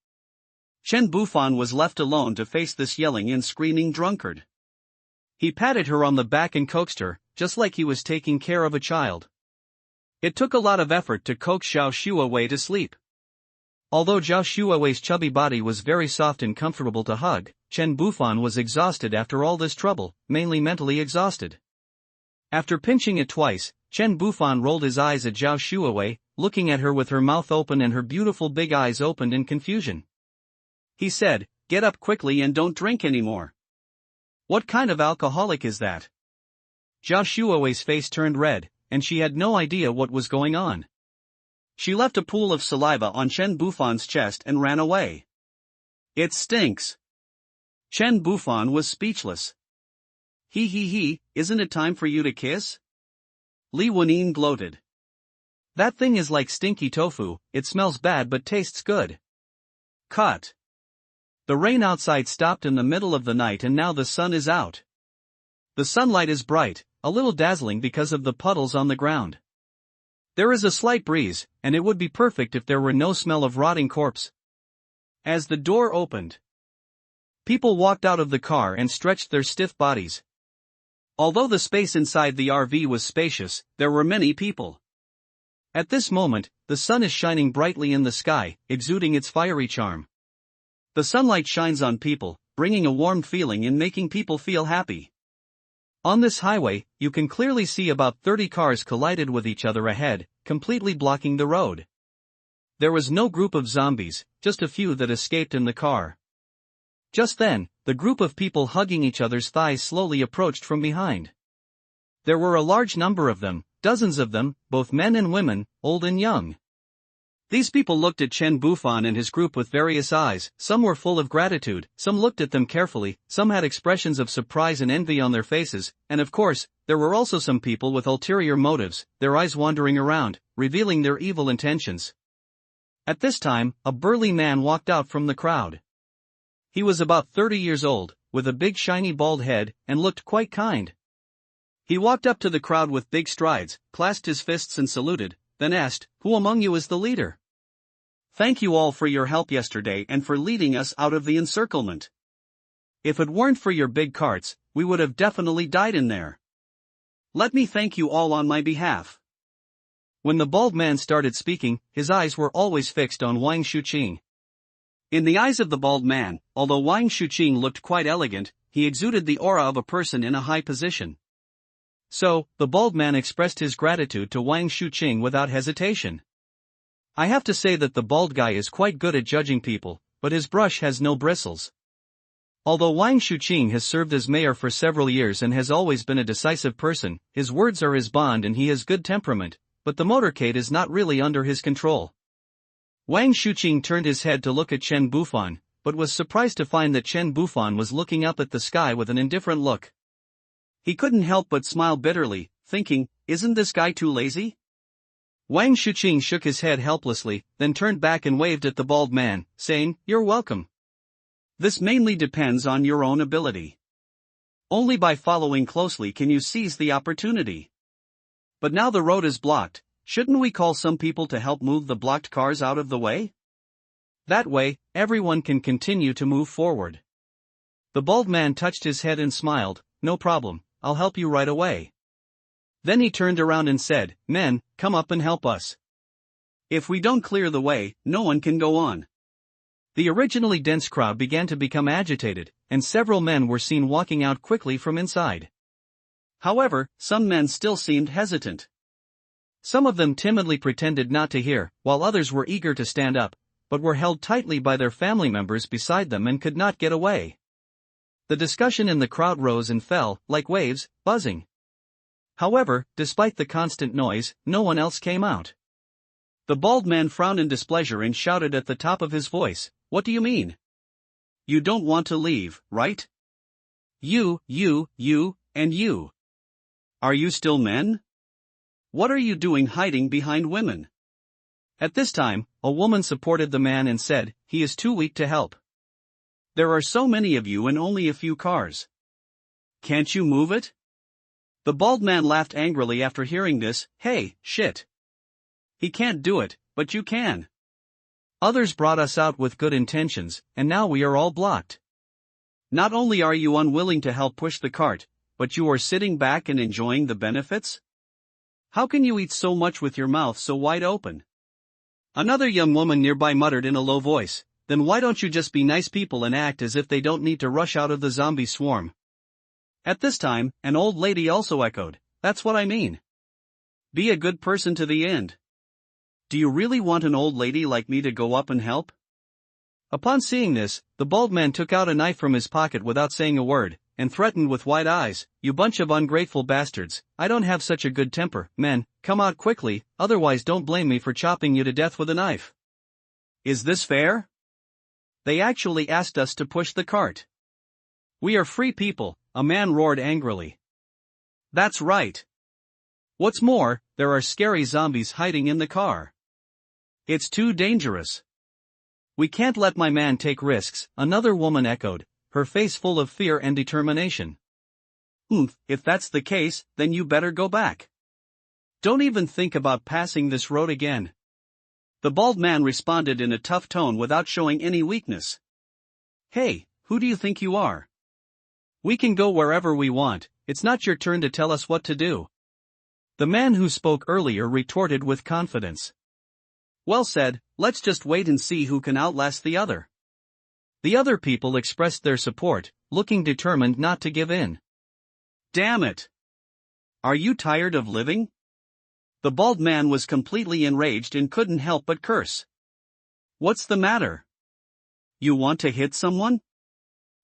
Chen Bufan was left alone to face this yelling and screaming drunkard. He patted her on the back and coaxed her, just like he was taking care of a child. It took a lot of effort to coax Zhao Shuowei to sleep. Although Zhao Shuowei's chubby body was very soft and comfortable to hug, Chen Bufan was exhausted after all this trouble, mainly mentally exhausted. After pinching it twice, Chen Bufan rolled his eyes at Zhao Shuowei, looking at her with her mouth open and her beautiful big eyes opened in confusion. He said, "Get up quickly and don't drink anymore." "What kind of alcoholic is that?" Zhao Shuowei's face turned red, and she had no idea what was going on. She left a pool of saliva on Chen Bufan's chest and ran away. "It stinks." Chen Bufan was speechless. He, isn't it time for you to kiss?" Li Wenyin gloated. "That thing is like stinky tofu, it smells bad but tastes good." Cut. The rain outside stopped in the middle of the night and now the sun is out. The sunlight is bright, a little dazzling because of the puddles on the ground. There is a slight breeze, and it would be perfect if there were no smell of rotting corpse. As the door opened, people walked out of the car and stretched their stiff bodies. Although the space inside the RV was spacious, there were many people. At this moment, the sun is shining brightly in the sky, exuding its fiery charm. The sunlight shines on people, bringing a warm feeling and making people feel happy. On this highway, you can clearly see about 30 cars collided with each other ahead, completely blocking the road. There was no group of zombies, just a few that escaped in the car. Just then, the group of people hugging each other's thighs slowly approached from behind. There were a large number of them, dozens of them, both men and women, old and young. These people looked at Chen Bufan and his group with various eyes, some were full of gratitude, some looked at them carefully, some had expressions of surprise and envy on their faces, and of course, there were also some people with ulterior motives, their eyes wandering around, revealing their evil intentions. At this time, a burly man walked out from the crowd. He was about 30 years old, with a big shiny bald head, and looked quite kind. He walked up to the crowd with big strides, clasped his fists and saluted, then asked, "Who among you is the leader? Thank you all for your help yesterday and for leading us out of the encirclement. If it weren't for your big carts, we would have definitely died in there. Let me thank you all on my behalf." When the bald man started speaking, his eyes were always fixed on Wang Shuqing. In the eyes of the bald man, although Wang Shuqing looked quite elegant, he exuded the aura of a person in a high position. So, the bald man expressed his gratitude to Wang Shuqing without hesitation. I have to say that the bald guy is quite good at judging people, but his brush has no bristles. Although Wang Shuqing has served as mayor for several years and has always been a decisive person, his words are his bond and he has good temperament, but the motorcade is not really under his control. Wang Shuqing turned his head to look at Chen Bufan, but was surprised to find that Chen Bufan was looking up at the sky with an indifferent look. He couldn't help but smile bitterly, thinking, "Isn't this guy too lazy?" Wang Shuqing shook his head helplessly, then turned back and waved at the bald man, saying, "You're welcome. This mainly depends on your own ability. Only by following closely can you seize the opportunity. But now the road is blocked, shouldn't we call some people to help move the blocked cars out of the way? That way, everyone can continue to move forward." The bald man touched his head and smiled, "No problem, I'll help you right away." Then he turned around and said, "Men, come up and help us. If we don't clear the way, no one can go on." The originally dense crowd began to become agitated, and several men were seen walking out quickly from inside. However, some men still seemed hesitant. Some of them timidly pretended not to hear, while others were eager to stand up, but were held tightly by their family members beside them and could not get away. The discussion in the crowd rose and fell, like waves, buzzing. However, despite the constant noise, no one else came out. The bald man frowned in displeasure and shouted at the top of his voice, "What do you mean? You don't want to leave, right? You, and you. Are you still men? What are you doing hiding behind women?" At this time, a woman supported the man and said, "He is too weak to help. There are so many of you and only a few cars. Can't you move it?" The bald man laughed angrily after hearing this, "Hey, shit. He can't do it, but you can. Others brought us out with good intentions, and now we are all blocked. Not only are you unwilling to help push the cart, but you are sitting back and enjoying the benefits? How can you eat so much with your mouth so wide open? Another young woman nearby muttered in a low voice, "Then why don't you just be nice people and act as if they don't need to rush out of the zombie swarm?" At this time, an old lady also echoed, "That's what I mean. Be a good person to the end." Do you really want an old lady like me to go up and help? Upon seeing this, the bald man took out a knife from his pocket without saying a word, and threatened with wide eyes, "You bunch of ungrateful bastards, I don't have such a good temper, men, come out quickly, otherwise don't blame me for chopping you to death with a knife. Is this fair? They actually asked us to push the cart. We are free people," a man roared angrily. "That's right. What's more, there are scary zombies hiding in the car. It's too dangerous. We can't let my man take risks," another woman echoed, her face full of fear and determination. If that's the case, then you better go back. Don't even think about passing this road again." The bald man responded in a tough tone without showing any weakness. "Hey, who do you think you are? We can go wherever we want, it's not your turn to tell us what to do." The man who spoke earlier retorted with confidence. "Well said, let's just wait and see who can outlast the other." The other people expressed their support, looking determined not to give in. "Damn it! Are you tired of living?" The bald man was completely enraged and couldn't help but curse. "What's the matter? You want to hit someone?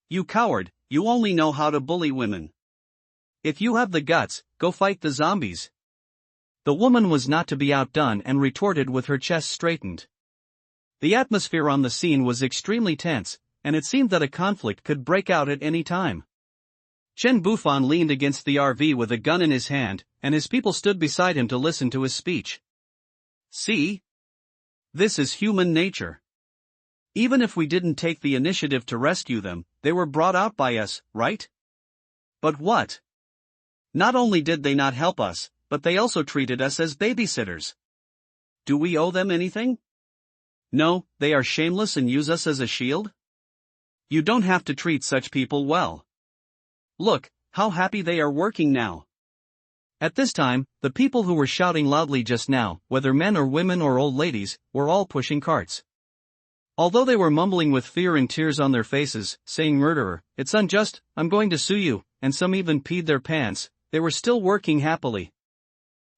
You coward, you only know how to bully women. If you have the guts, go fight the zombies." The woman was not to be outdone and retorted with her chest straightened. The atmosphere on the scene was extremely tense, and it seemed that a conflict could break out at any time. Chen Bufan leaned against the RV with a gun in his hand, and his people stood beside him to listen to his speech. "See? This is human nature. Even if we didn't take the initiative to rescue them, they were brought out by us, right? But what? Not only did they not help us, but they also treated us as babysitters. Do we owe them anything? No, they are shameless and use us as a shield? You don't have to treat such people well. Look, how happy they are working now." At this time, the people who were shouting loudly just now, whether men or women or old ladies, were all pushing carts. Although they were mumbling with fear and tears on their faces, saying "Murderer, it's unjust, I'm going to sue you," and some even peed their pants, they were still working happily.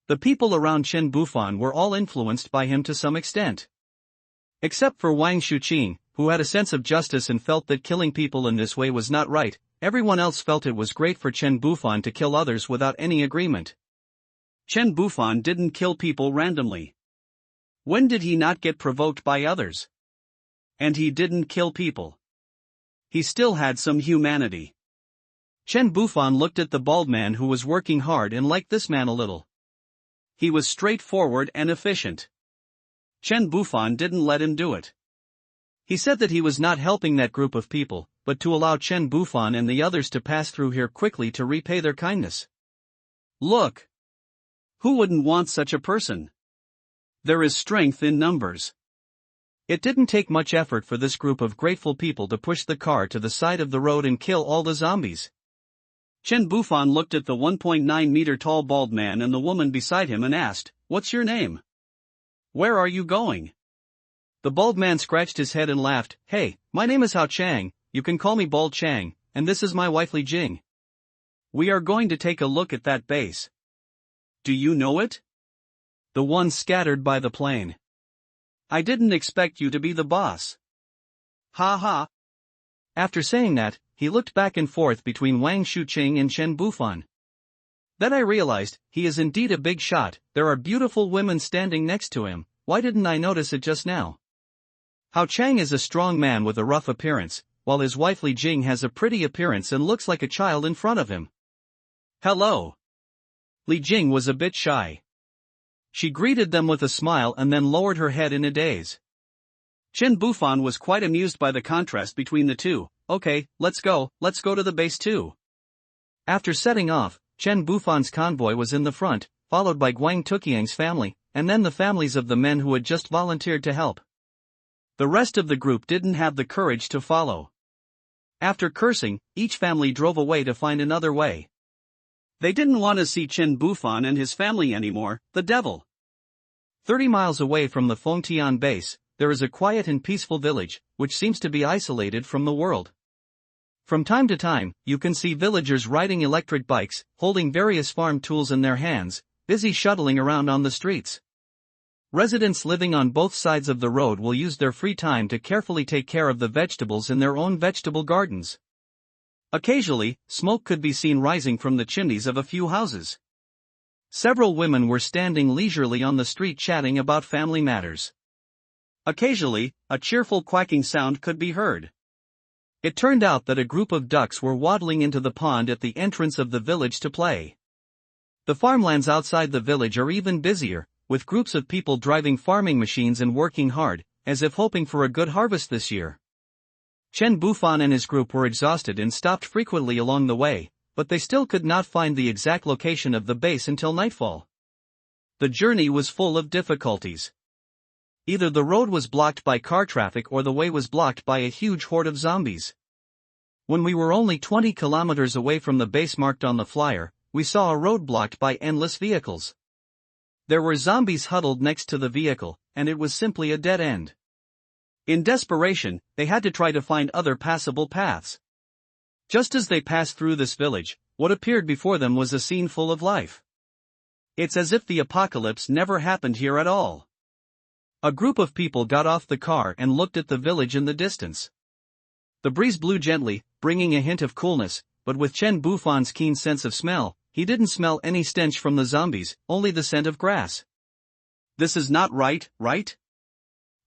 The people around Chen Bufan were all influenced by him to some extent. Except for Wang Shuqing, who had a sense of justice and felt that killing people in this way was not right, everyone else felt it was great for Chen Bufan to kill others without any agreement. Chen Bufan didn't kill people randomly. When did he not get provoked by others? And he didn't kill people. He still had some humanity. Chen Bufan looked at the bald man who was working hard and liked this man a little. He was straightforward and efficient. Chen Bufan didn't let him do it. He said that he was not helping that group of people, but to allow Chen Bufan and the others to pass through here quickly to repay their kindness. Look! Who wouldn't want such a person? There is strength in numbers. It didn't take much effort for this group of grateful people to push the car to the side of the road and kill all the zombies. Chen Bufan looked at the 1.9-meter tall bald man and the woman beside him and asked, "What's your name? Where are you going?" The bald man scratched his head and laughed, "Hey, my name is Hao Chang, you can call me Bald Chang, and this is my wife Li Jing. We are going to take a look at that base. Do you know it? The one scattered by the plane. I didn't expect you to be the boss. Ha ha." After saying that, he looked back and forth between Wang Shuqing and Chen Bufan. Then I realized, he is indeed a big shot, there are beautiful women standing next to him, why didn't I notice it just now? Hao Chang is a strong man with a rough appearance, while his wife Li Jing has a pretty appearance and looks like a child in front of him. "Hello." Li Jing was a bit shy. She greeted them with a smile and then lowered her head in a daze. Chen Bufan was quite amused by the contrast between the two. "Okay, let's go to the base too." After setting off, Chen Bufan's convoy was in the front, followed by Guang Tuqiang's family, and then the families of the men who had just volunteered to help. The rest of the group didn't have the courage to follow. After cursing, each family drove away to find another way. They didn't want to see Chen Bufan and his family anymore, the devil. 30 miles away from the Fengtian base, there is a quiet and peaceful village, which seems to be isolated from the world. From time to time, you can see villagers riding electric bikes, holding various farm tools in their hands, busy shuttling around on the streets. Residents living on both sides of the road will use their free time to carefully take care of the vegetables in their own vegetable gardens. Occasionally, smoke could be seen rising from the chimneys of a few houses. Several women were standing leisurely on the street chatting about family matters. Occasionally, a cheerful quacking sound could be heard. It turned out that a group of ducks were waddling into the pond at the entrance of the village to play. The farmlands outside the village are even busier, with groups of people driving farming machines and working hard, as if hoping for a good harvest this year. Chen Bufan and his group were exhausted and stopped frequently along the way, but they still could not find the exact location of the base until nightfall. The journey was full of difficulties. Either the road was blocked by car traffic or the way was blocked by a huge horde of zombies. When we were only 20 kilometers away from the base marked on the flyer, we saw a road blocked by endless vehicles. There were zombies huddled next to the vehicle, and it was simply a dead end. In desperation, they had to try to find other passable paths. Just as they passed through this village, what appeared before them was a scene full of life. It's as if the apocalypse never happened here at all. A group of people got off the car and looked at the village in the distance. The breeze blew gently, bringing a hint of coolness, but with Chen Bufan's keen sense of smell, he didn't smell any stench from the zombies, only the scent of grass. This is not right, right?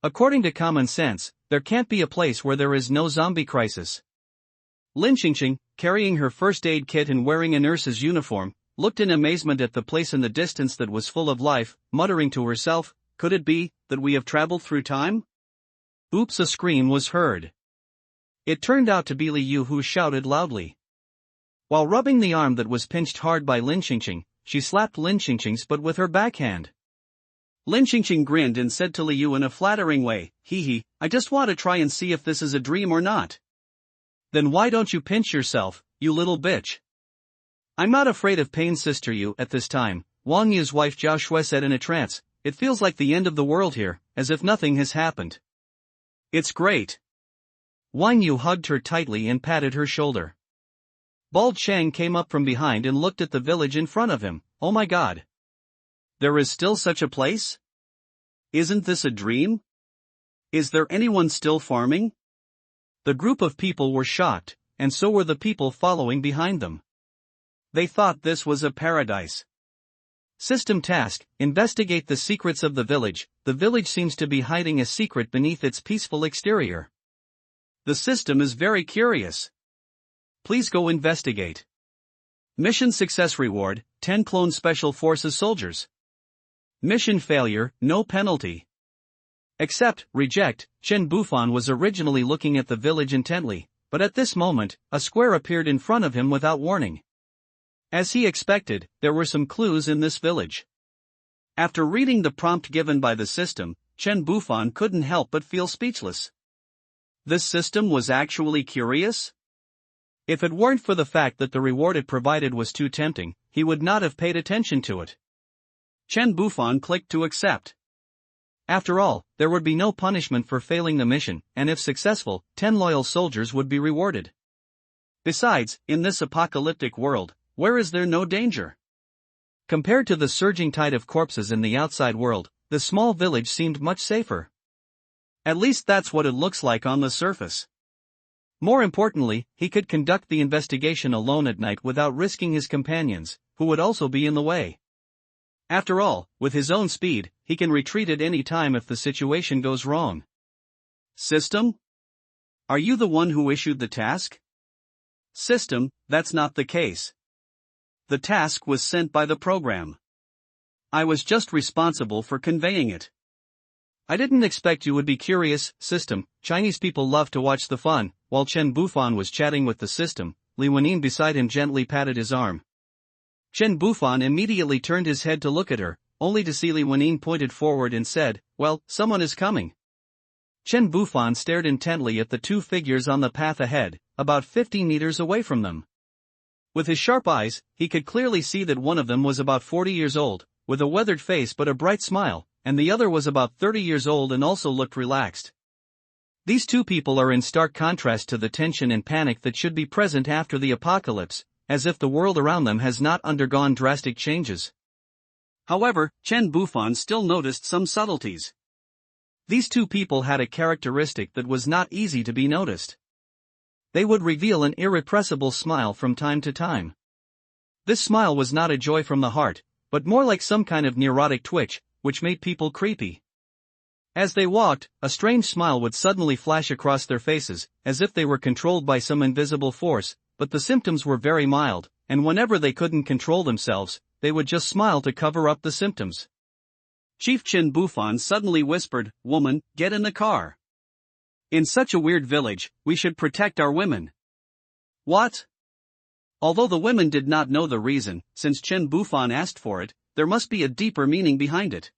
According to common sense, there can't be a place where there is no zombie crisis. Lin Xingxing, carrying her first aid kit and wearing a nurse's uniform, looked in amazement at the place in the distance that was full of life, muttering to herself, "Could it be that we have traveled through time?" Oops, a scream was heard. It turned out to be Li Yu, who shouted loudly. While rubbing the arm that was pinched hard by Lin Xingxing, she slapped Lin Xingxing's butt with her backhand. Lin Xingxing grinned and said to Li Yu in a flattering way, "Hee, I just want to try and see if this is a dream or not." "Then why don't you pinch yourself, you little bitch?" "I'm not afraid of pain, Sister Yu." At this time, Wang Yu's wife Zhao Shui said in a trance, "It feels like the end of the world here, as if nothing has happened." "It's great." Wang Yu hugged her tightly and patted her shoulder. Bald Chang came up from behind and looked at the village in front of him. "Oh my god. There is still such a place? Isn't this a dream? Is there anyone still farming?" The group of people were shocked, and so were the people following behind them. They thought this was a paradise. System task: investigate the secrets of the village. The village seems to be hiding a secret beneath its peaceful exterior. The system is very curious. Please go investigate. Mission success reward: 10 clone special forces soldiers. Mission failure: no penalty. Accept, reject. Chen Bufan was originally looking at the village intently, but at this moment, a square appeared in front of him without warning. As he expected, there were some clues in this village. After reading the prompt given by the system, Chen Bufan couldn't help but feel speechless. This system was actually curious? If it weren't for the fact that the reward it provided was too tempting, he would not have paid attention to it. Chen Bufan clicked to accept. After all, there would be no punishment for failing the mission, and if successful, 10 loyal soldiers would be rewarded. Besides, in this apocalyptic world, where is there no danger? Compared to the surging tide of corpses in the outside world, the small village seemed much safer. At least that's what it looks like on the surface. More importantly, he could conduct the investigation alone at night without risking his companions, who would also be in the way. After all, with his own speed, he can retreat at any time if the situation goes wrong. System? Are you the one who issued the task? System, that's not the case. The task was sent by the program. I was just responsible for conveying it. I didn't expect you would be curious. System: Chinese people love to watch the fun. While Chen Bufan was chatting with the system, Li Wenin beside him gently patted his arm. Chen Bufan immediately turned his head to look at her, only to see Li Wenin pointed forward and said, "Well, someone is coming." Chen Bufan stared intently at the two figures on the path ahead, about 50 meters away from them. With his sharp eyes, he could clearly see that one of them was about 40 years old, with a weathered face but a bright smile, and the other was about 30 years old and also looked relaxed. These two people are in stark contrast to the tension and panic that should be present after the apocalypse, as if the world around them has not undergone drastic changes. However, Chen Bufan still noticed some subtleties. These two people had a characteristic that was not easy to be noticed. They would reveal an irrepressible smile from time to time. This smile was not a joy from the heart, but more like some kind of neurotic twitch, which made people creepy. As they walked, a strange smile would suddenly flash across their faces, as if they were controlled by some invisible force, but the symptoms were very mild, and whenever they couldn't control themselves, they would just smile to cover up the symptoms. Chief Chen Bufan suddenly whispered, "Woman, get in the car. In such a weird village, we should protect our women." What? Although the women did not know the reason, since Chen Bufan asked for it, there must be a deeper meaning behind it.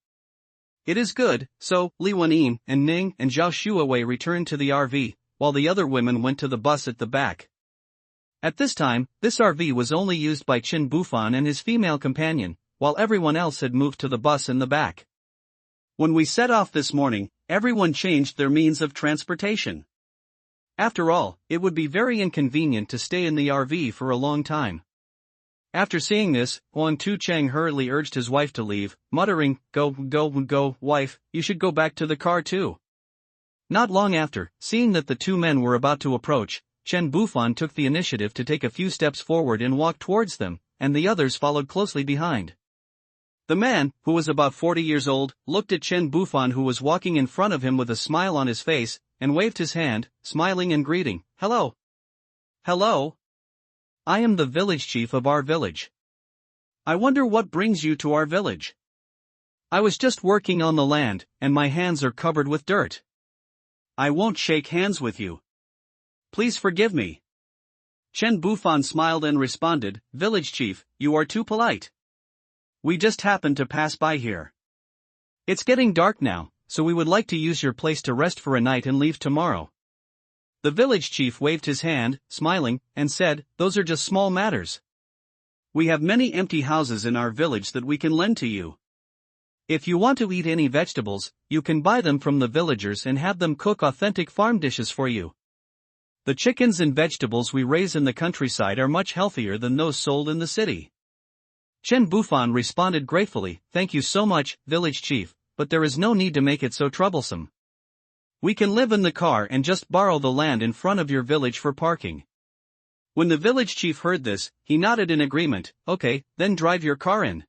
It is good, so Li Wenyin and Ning and Zhao Shuawei returned to the RV, while the other women went to the bus at the back. At this time, this RV was only used by Chen Bufan and his female companion, while everyone else had moved to the bus in the back. When we set off this morning, everyone changed their means of transportation. After all, it would be very inconvenient to stay in the RV for a long time. After seeing this, Huang Tucheng hurriedly urged his wife to leave, muttering, Go, wife, you should go back to the car too." Not long after, seeing that the two men were about to approach, Chen Bufan took the initiative to take a few steps forward and walk towards them, and the others followed closely behind. The man, who was about 40 years old, looked at Chen Bufan, who was walking in front of him with a smile on his face, and waved his hand, smiling and greeting, "Hello. Hello. I am the village chief of our village. I wonder what brings you to our village. I was just working on the land, and my hands are covered with dirt. I won't shake hands with you. Please forgive me." Chen Bufan smiled and responded, "Village chief, you are too polite. We just happened to pass by here. It's getting dark now, so we would like to use your place to rest for a night and leave tomorrow." The village chief waved his hand, smiling, and said, "Those are just small matters. We have many empty houses in our village that we can lend to you. If you want to eat any vegetables, you can buy them from the villagers and have them cook authentic farm dishes for you. The chickens and vegetables we raise in the countryside are much healthier than those sold in the city." Chen Bufan responded gratefully, "Thank you so much, village chief, but there is no need to make it so troublesome. We can live in the car and just borrow the land in front of your village for parking." When the village chief heard this, he nodded in agreement. "Okay, then drive your car in.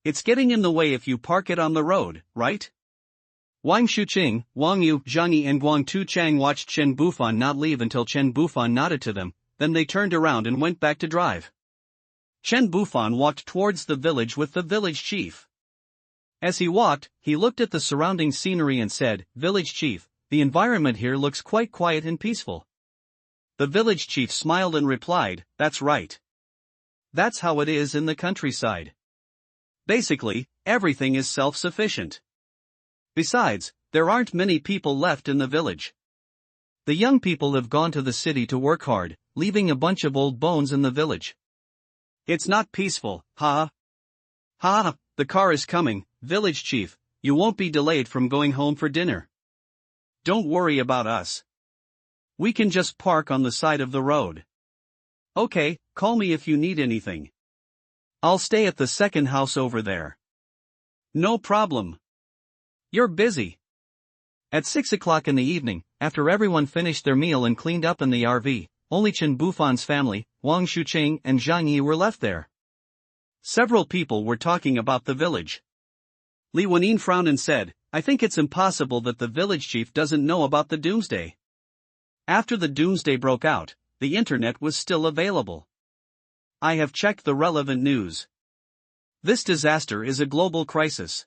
It's getting in the way if you park it on the road, right?" Wang Shuqing, Wang Yu, Zhang Yi and Guang Tuchang watched Chen Bufan not leave until Chen Bufan nodded to them, then they turned around and went back to drive. Chen Bufan walked towards the village with the village chief. As he walked, he looked at the surrounding scenery and said, "Village chief, the environment here looks quite quiet and peaceful." The village chief smiled and replied, "That's right. That's how it is in the countryside. Basically, everything is self-sufficient. Besides, there aren't many people left in the village. The young people have gone to the city to work hard, leaving a bunch of old bones in the village. It's not peaceful, ha. Ha, the car is coming, village chief, you won't be delayed from going home for dinner. Don't worry about us. We can just park on the side of the road. Okay, call me if you need anything. I'll stay at the second house over there." "No problem. You're busy." At 6 o'clock in the evening, after everyone finished their meal and cleaned up in the RV, only Chen Bufan's family, Wang Shuqing and Zhang Yi were left there. Several people were talking about the village. Li Wenyin frowned and said, "I think it's impossible that the village chief doesn't know about the doomsday. After the doomsday broke out, the internet was still available. I have checked the relevant news. This disaster is a global crisis.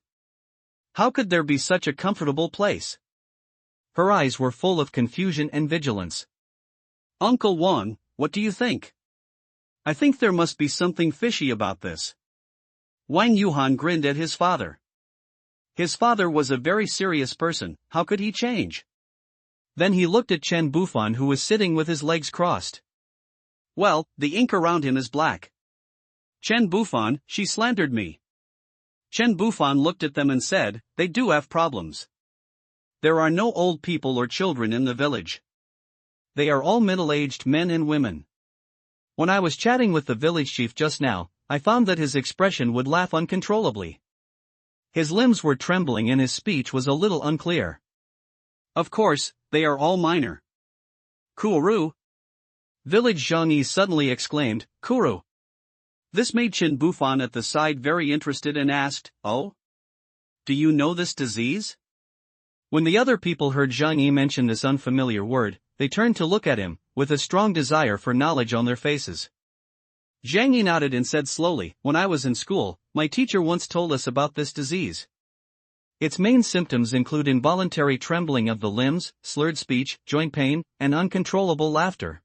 How could there be such a comfortable place?" Her eyes were full of confusion and vigilance. "Uncle Wang, what do you think? I think there must be something fishy about this." Wang Yuhan grinned at his father. His father was a very serious person, how could he change? Then he looked at Chen Bufan, who was sitting with his legs crossed. "Well, the ink around him is black. Chen Bufan, she slandered me. Chen Bufan looked at them and said, "They do have problems. There are no old people or children in the village. They are all middle-aged men and women. When I was chatting with the village chief just now, I found that his expression would laugh uncontrollably. His limbs were trembling and his speech was a little unclear. Of course, they are all minor." "Kuru!" Village Zhangyi suddenly exclaimed, "Kuru!" This made Chen Bufan at the side very interested and asked, "Oh? Do you know this disease?" When the other people heard Zhang Yi mention this unfamiliar word, they turned to look at him, with a strong desire for knowledge on their faces. Zhang Yi nodded and said slowly, "When I was in school, my teacher once told us about this disease. Its main symptoms include involuntary trembling of the limbs, slurred speech, joint pain, and uncontrollable laughter.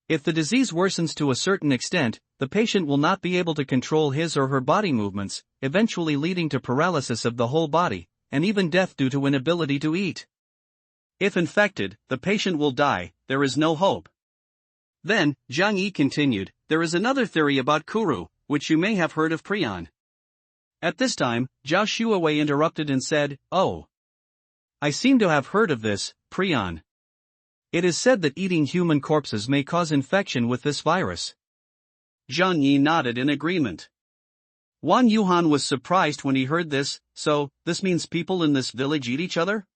If the disease worsens to a certain extent, the patient will not be able to control his or her body movements, eventually leading to paralysis of the whole body, and even death due to inability to eat. If infected, the patient will die, there is no hope." Then, Zhang Yi continued, "There is another theory about Kuru, which you may have heard of prion." At this time, Zhao Shuawei interrupted and said, "Oh. I seem to have heard of this, prion. It is said that eating human corpses may cause infection with this virus." Zhang Yi nodded in agreement. Wang Yuhan was surprised when he heard this. "So, this means people in this village eat each other?"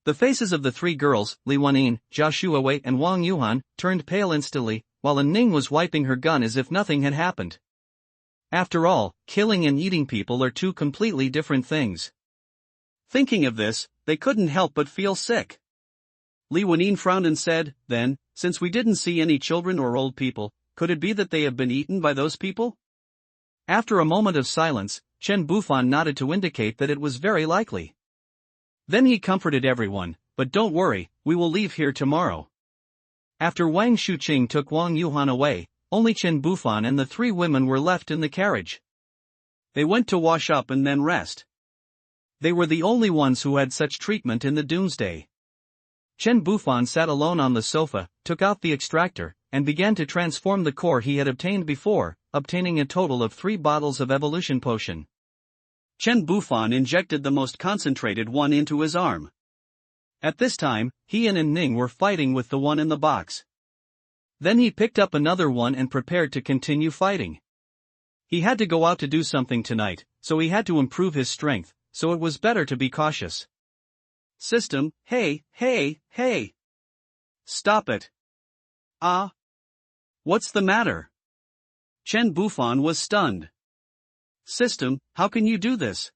The faces of the three girls, Li Wenyin, Zhao Shuawei and Wang Yuhan, turned pale instantly, while Ning was wiping her gun as if nothing had happened. After all, killing and eating people are two completely different things. Thinking of this, they couldn't help but feel sick. Li Wenyin frowned and said, "Then, since we didn't see any children or old people, could it be that they have been eaten by those people?" After a moment of silence, Chen Bufan nodded to indicate that it was very likely. Then he comforted everyone, "But don't worry, we will leave here tomorrow." After Wang Shuqing took Wang Yuhan away, only Chen Bufan and the three women were left in the carriage. They went to wash up and then rest. They were the only ones who had such treatment in the doomsday. Chen Bufan sat alone on the sofa, took out the extractor, and began to transform the core he had obtained before, obtaining a total of 3 bottles of evolution potion. Chen Bufan injected the most concentrated one into his arm. At this time, he and Ning were fighting with the one in the box. Then he picked up another one and prepared to continue fighting. He had to go out to do something tonight, so he had to improve his strength, so it was better to be cautious. System, hey. Stop it. Ah. What's the matter? Chen Bufan was stunned. System, how can you do this?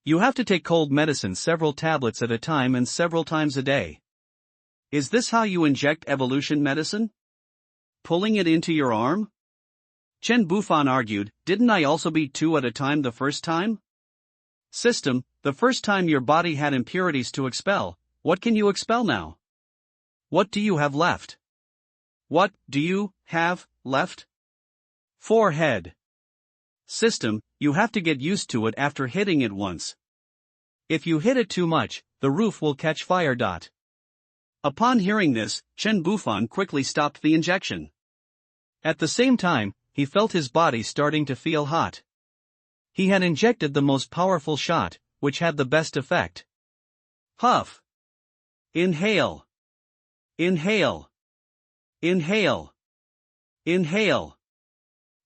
You have to take cold medicine several tablets at a time and several times a day. Is this how you inject evolution medicine? Pulling it into your arm? Chen Bufan argued, didn't I also be 2 at a time the first time? System, the first time your body had impurities to expel, what can you expel now? What do you have left? What do you have left? Forehead. System, you have to get used to it after hitting it once. If you hit it too much, the roof will catch fire. Upon hearing this, Chen Bufan quickly stopped the injection. At the same time, he felt his body starting to feel hot. He had injected the most powerful shot, which had the best effect. Huff. Inhale. Inhale. Inhale. Inhale.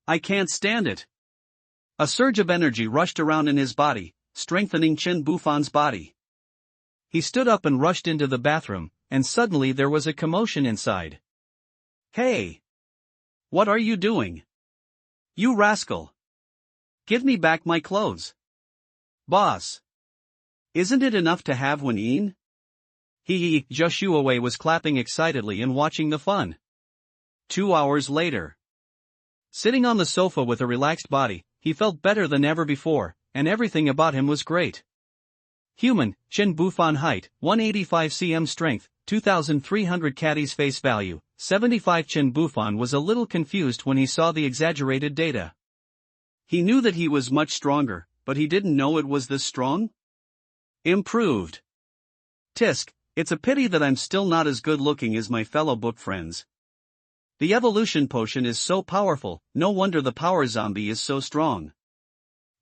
I can't stand it. A surge of energy rushed around in his body, strengthening Chen Bufan's body. He stood up and rushed into the bathroom, and suddenly there was a commotion inside. Hey! What are you doing? You rascal! Give me back my clothes. Boss! Isn't it enough to have one eaten? Joshua Wei was clapping excitedly and watching the fun. 2 hours later. Sitting on the sofa with a relaxed body, he felt better than ever before, and everything about him was great. Human, Chen Bufan height, 185 cm strength, 2,300 caddies face value, 75. Chen Bufan was a little confused when he saw the exaggerated data. He knew that he was much stronger, but he didn't know it was this strong. Improved. Tisk, it's a pity that I'm still not as good looking as my fellow book friends. The evolution potion is so powerful, no wonder the power zombie is so strong.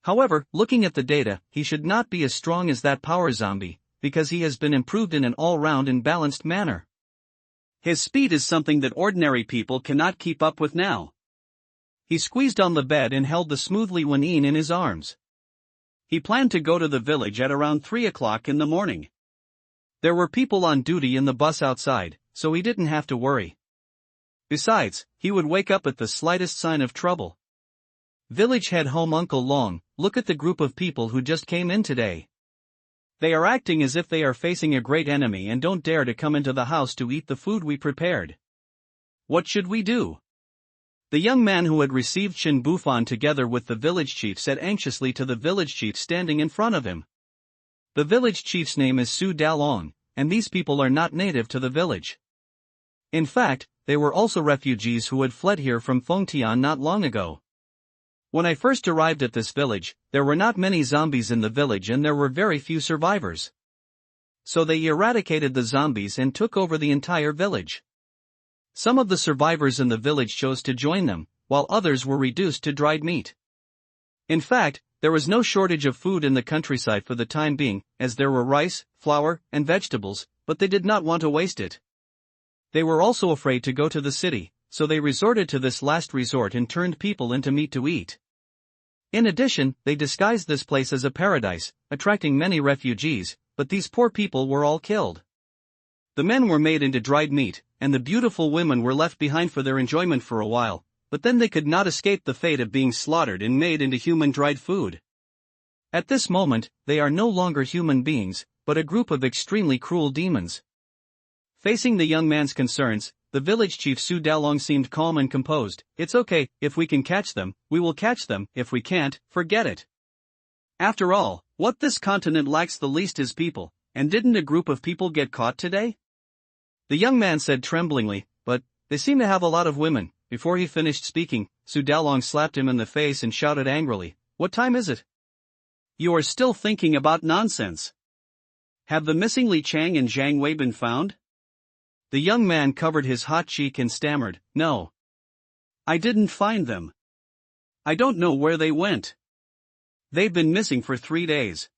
However, looking at the data, he should not be as strong as that power zombie, because he has been improved in an all-round and balanced manner. His speed is something that ordinary people cannot keep up with now. He squeezed on the bed and held the smoothly Wanine in his arms. He planned to go to the village at around 3 o'clock in the morning. There were people on duty in the bus outside, so he didn't have to worry. Besides, he would wake up at the slightest sign of trouble. Village head home Uncle Long, look at the group of people who just came in today. They are acting as if they are facing a great enemy and don't dare to come into the house to eat the food we prepared. What should we do? The young man who had received Chin Bufan together with the village chief said anxiously to the village chief standing in front of him. The village chief's name is Su Dalong, and these people are not native to the village. In fact, they were also refugees who had fled here from Fengtian not long ago. When I first arrived at this village, there were not many zombies in the village and there were very few survivors. So they eradicated the zombies and took over the entire village. Some of the survivors in the village chose to join them, while others were reduced to dried meat. In fact, there was no shortage of food in the countryside for the time being, as there were rice, flour, and vegetables, but they did not want to waste it. They were also afraid to go to the city, so they resorted to this last resort and turned people into meat to eat. In addition, they disguised this place as a paradise, attracting many refugees, but these poor people were all killed. The men were made into dried meat, and the beautiful women were left behind for their enjoyment for a while, but then they could not escape the fate of being slaughtered and made into human dried food. At this moment, they are no longer human beings, but a group of extremely cruel demons. Facing the young man's concerns, the village chief Su Dalong seemed calm and composed. It's okay, if we can catch them, we will catch them, if we can't, forget it. After all, what this continent lacks the least is people, and didn't a group of people get caught today? The young man said tremblingly, but they seem to have a lot of women. Before he finished speaking, Su Dalong slapped him in the face and shouted angrily, what time is it? You are still thinking about nonsense. Have the missing Li Chang and Zhang Wei been found? The young man covered his hot cheek and stammered, no. I didn't find them. I don't know where they went. They've been missing for 3 days.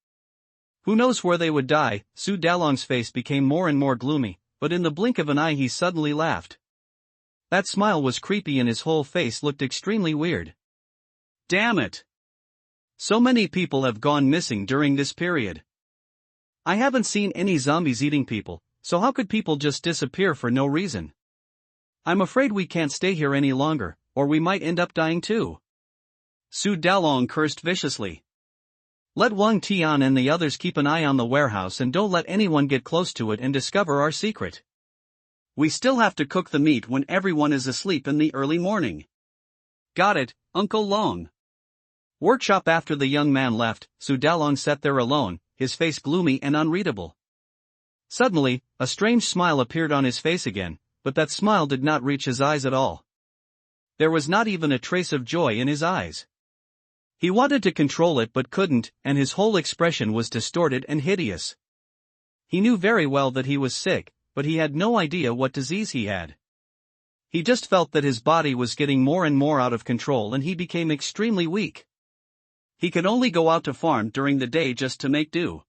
Who knows where they would die? Su Dalong's face became more and more gloomy, but in the blink of an eye he suddenly laughed. That smile was creepy and his whole face looked extremely weird. Damn it! So many people have gone missing during this period. I haven't seen any zombies eating people, so how could people just disappear for no reason? I'm afraid we can't stay here any longer, or we might end up dying too. Su Dalong cursed viciously. Let Wang Tian and the others keep an eye on the warehouse and don't let anyone get close to it and discover our secret. We still have to cook the meat when everyone is asleep in the early morning. Got it, Uncle Long. Workshop. After the young man left, Su Dalong sat there alone, his face gloomy and unreadable. Suddenly, a strange smile appeared on his face again, but that smile did not reach his eyes at all. There was not even a trace of joy in his eyes. He wanted to control it but couldn't, and his whole expression was distorted and hideous. He knew very well that he was sick, but he had no idea what disease he had. He just felt that his body was getting more and more out of control and he became extremely weak. He could only go out to farm during the day just to make do.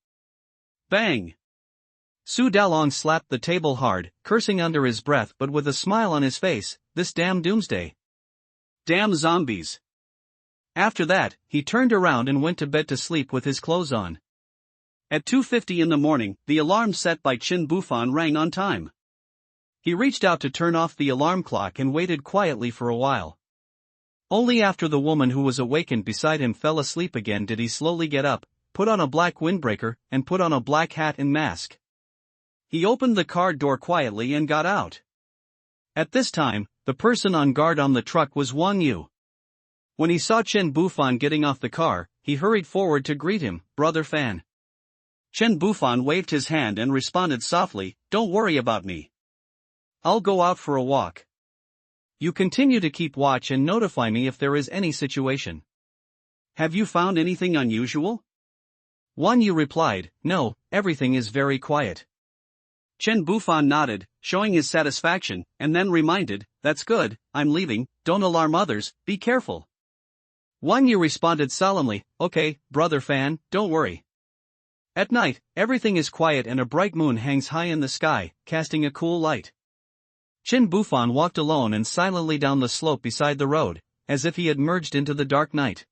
Bang! Su Dalong slapped the table hard, cursing under his breath but with a smile on his face, this damn doomsday. Damn zombies! After that, he turned around and went to bed to sleep with his clothes on. At 2:50 in the morning, the alarm set by Chin Bufan rang on time. He reached out to turn off the alarm clock and waited quietly for a while. Only after the woman who was awakened beside him fell asleep again did he slowly get up, put on a black windbreaker, and put on a black hat and mask. He opened the car door quietly and got out. At this time, the person on guard on the truck was Wang Yu. When he saw Chen Bufan getting off the car, he hurried forward to greet him, Brother Fan. Chen Bufan waved his hand and responded softly, don't worry about me. I'll go out for a walk. You continue to keep watch and notify me if there is any situation. Have you found anything unusual? Wang Yu replied, no, everything is very quiet. Chen Bufan nodded, showing his satisfaction, and then reminded, that's good, I'm leaving, don't alarm others, be careful. Wang Yu responded solemnly, "Okay, brother Fan, don't worry." At night, everything is quiet and a bright moon hangs high in the sky, casting a cool light. Qin Bufan walked alone and silently down the slope beside the road, as if he had merged into the dark night.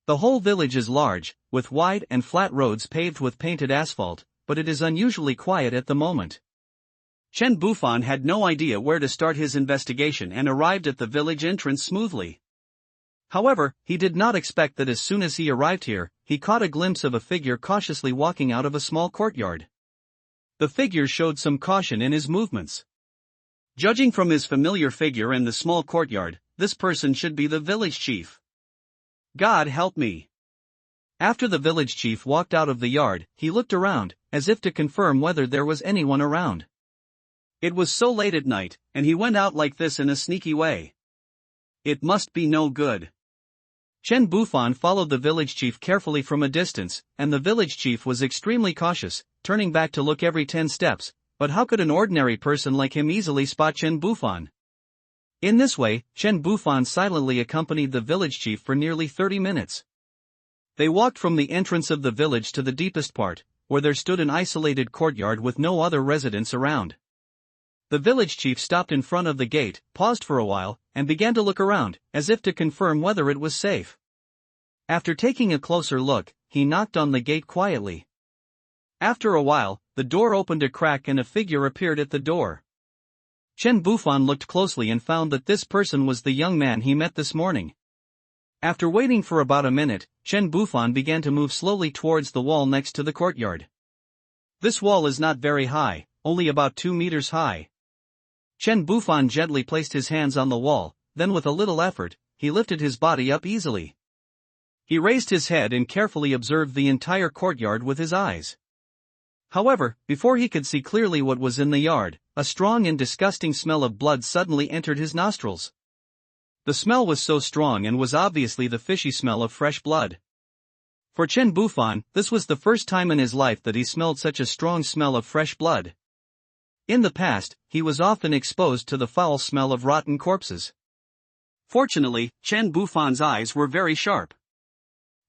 The whole village is large, with wide and flat roads paved with painted asphalt, but it is unusually quiet at the moment. Chen Bufan had no idea where to start his investigation and arrived at the village entrance smoothly. However, he did not expect that as soon as he arrived here, he caught a glimpse of a figure cautiously walking out of a small courtyard. The figure showed some caution in his movements. Judging from his familiar figure and the small courtyard, this person should be the village chief. God help me. After the village chief walked out of the yard, he looked around, as if to confirm whether there was anyone around. It was so late at night, and he went out like this in a sneaky way. It must be no good. Chen Bufan followed the village chief carefully from a distance, and the village chief was extremely cautious, turning back to look every 10 steps, but how could an ordinary person like him easily spot Chen Bufan? In this way, Chen Bufan silently accompanied the village chief for nearly 30 minutes. They walked from the entrance of the village to the deepest part, where there stood an isolated courtyard with no other residents around. The village chief stopped in front of the gate, paused for a while, and began to look around, as if to confirm whether it was safe. After taking a closer look, he knocked on the gate quietly. After a while, the door opened a crack and a figure appeared at the door. Chen Bufan looked closely and found that this person was the young man he met this morning. After waiting for about a minute, Chen Bufan began to move slowly towards the wall next to the courtyard. This wall is not very high, only about 2 meters high. Chen Bufan gently placed his hands on the wall, then with a little effort, he lifted his body up easily. He raised his head and carefully observed the entire courtyard with his eyes. However, before he could see clearly what was in the yard, a strong and disgusting smell of blood suddenly entered his nostrils. The smell was so strong and was obviously the fishy smell of fresh blood. For Chen Bufan, this was the first time in his life that he smelled such a strong smell of fresh blood. In the past, he was often exposed to the foul smell of rotten corpses. Fortunately, Chen Bufan's eyes were very sharp.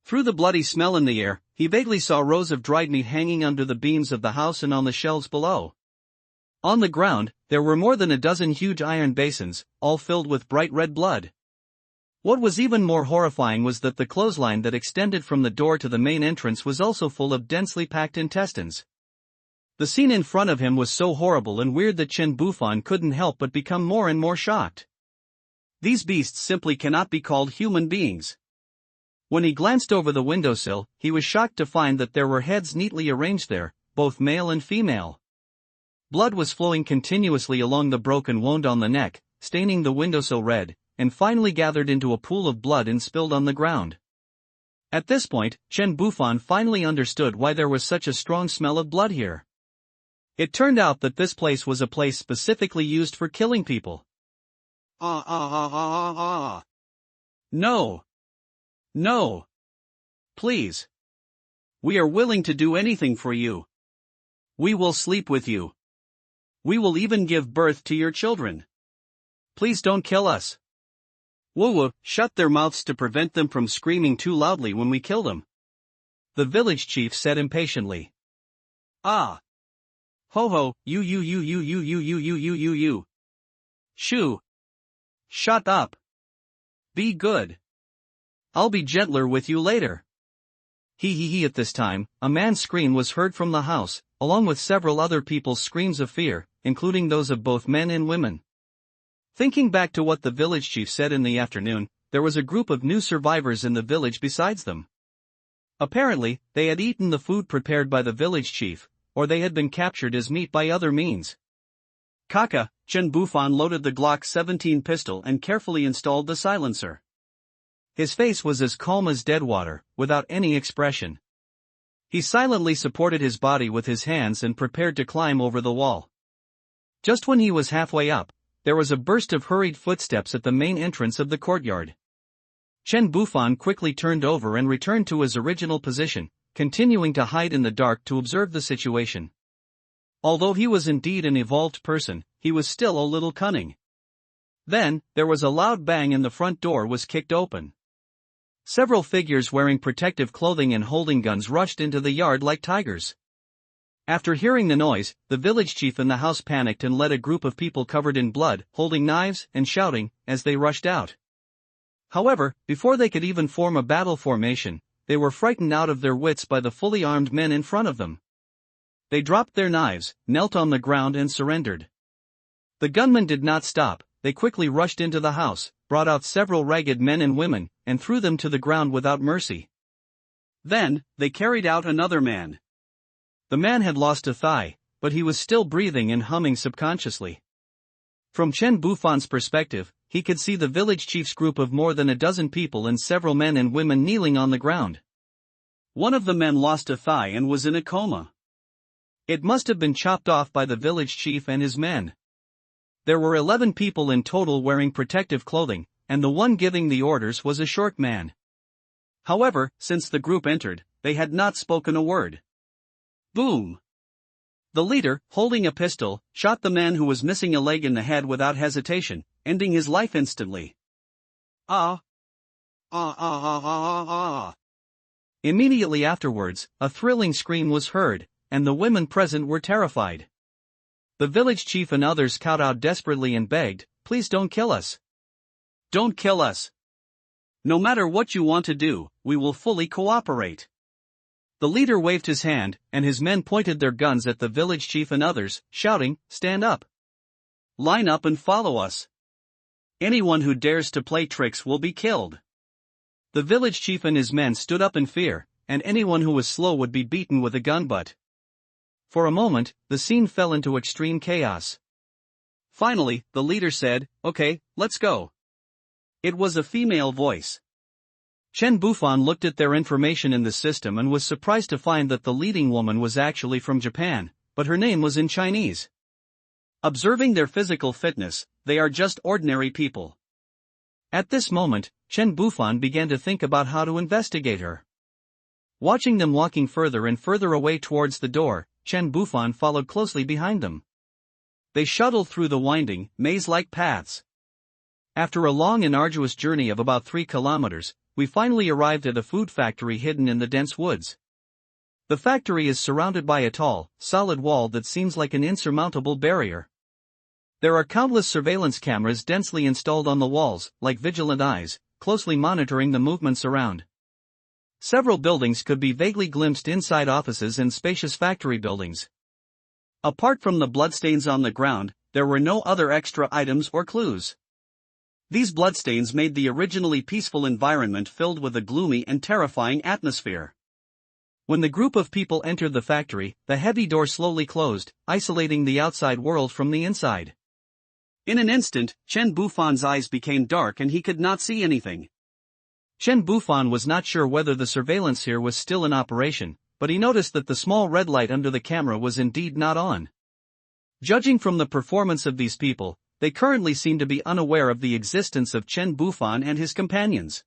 Through the bloody smell in the air, he vaguely saw rows of dried meat hanging under the beams of the house and on the shelves below. On the ground, there were more than a dozen huge iron basins, all filled with bright red blood. What was even more horrifying was that the clothesline that extended from the door to the main entrance was also full of densely packed intestines. The scene in front of him was so horrible and weird that Chen Bufan couldn't help but become more and more shocked. These beasts simply cannot be called human beings. When he glanced over the windowsill, he was shocked to find that there were heads neatly arranged there, both male and female. Blood was flowing continuously along the broken wound on the neck, staining the windowsill red, and finally gathered into a pool of blood and spilled on the ground. At this point, Chen Bufan finally understood why there was such a strong smell of blood here. It turned out that this place was a place specifically used for killing people. No. No. Please. We are willing to do anything for you. We will sleep with you. We will even give birth to your children. Please don't kill us. Woo-woo, shut their mouths to prevent them from screaming too loudly when we kill them. The village chief said impatiently. Ah. Ho-ho, you. Shoo. Shut up. Be good. I'll be gentler with you later. He. At this time, a man's scream was heard from the house, along with several other people's screams of fear, including those of both men and women. Thinking back to what the village chief said in the afternoon, there was a group of new survivors in the village besides them. Apparently, they had eaten the food prepared by the village chief, or they had been captured as meat by other means. Kaka, Chen Bufan loaded the Glock 17 pistol and carefully installed the silencer. His face was as calm as dead water, without any expression. He silently supported his body with his hands and prepared to climb over the wall. Just when he was halfway up, there was a burst of hurried footsteps at the main entrance of the courtyard. Chen Bufan quickly turned over and returned to his original position, continuing to hide in the dark to observe the situation. Although he was indeed an evolved person, he was still a little cunning. Then, there was a loud bang and the front door was kicked open. Several figures wearing protective clothing and holding guns rushed into the yard like tigers. After hearing the noise, the village chief and the house panicked and led a group of people covered in blood, holding knives and shouting, as they rushed out. However, before they could even form a battle formation, they were frightened out of their wits by the fully armed men in front of them. They dropped their knives, knelt on the ground and surrendered. The gunmen did not stop. They quickly rushed into the house, brought out several ragged men and women, and threw them to the ground without mercy. Then, they carried out another man. The man had lost a thigh, but he was still breathing and humming subconsciously. From Chen Bufan's perspective, he could see the village chief's group of more than a dozen people and several men and women kneeling on the ground. One of the men lost a thigh and was in a coma. It must have been chopped off by the village chief and his men. There were 11 people in total wearing protective clothing, and the one giving the orders was a short man. However, since the group entered, they had not spoken a word. Boom! The leader, holding a pistol, shot the man who was missing a leg in the head without hesitation, ending his life instantly. Immediately afterwards, a thrilling scream was heard, and the women present were terrified. The village chief and others kowtowed desperately and begged, "Please don't kill us. Don't kill us. No matter what you want to do, we will fully cooperate." The leader waved his hand, and his men pointed their guns at the village chief and others, shouting, "Stand up. Line up and follow us. Anyone who dares to play tricks will be killed." The village chief and his men stood up in fear, and anyone who was slow would be beaten with a gun butt. For a moment, the scene fell into extreme chaos. Finally, the leader said, "Okay, let's go." It was a female voice. Chen Bufan looked at their information in the system and was surprised to find that the leading woman was actually from Japan, but her name was in Chinese. Observing their physical fitness, they are just ordinary people. At this moment, Chen Bufan began to think about how to investigate her. Watching them walking further and further away towards the door, Chen Bufan followed closely behind them. They shuttled through the winding, maze-like paths. After a long and arduous journey of about 3 kilometers, we finally arrived at a food factory hidden in the dense woods. The factory is surrounded by a tall, solid wall that seems like an insurmountable barrier. There are countless surveillance cameras densely installed on the walls, like vigilant eyes, closely monitoring the movements around. Several buildings could be vaguely glimpsed inside offices and spacious factory buildings. Apart from the bloodstains on the ground, there were no other extra items or clues. These bloodstains made the originally peaceful environment filled with a gloomy and terrifying atmosphere. When the group of people entered the factory, the heavy door slowly closed, isolating the outside world from the inside. In an instant, Chen Bufan's eyes became dark and he could not see anything. Chen Bufan was not sure whether the surveillance here was still in operation, but he noticed that the small red light under the camera was indeed not on. Judging from the performance of these people, they currently seem to be unaware of the existence of Chen Bufan and his companions.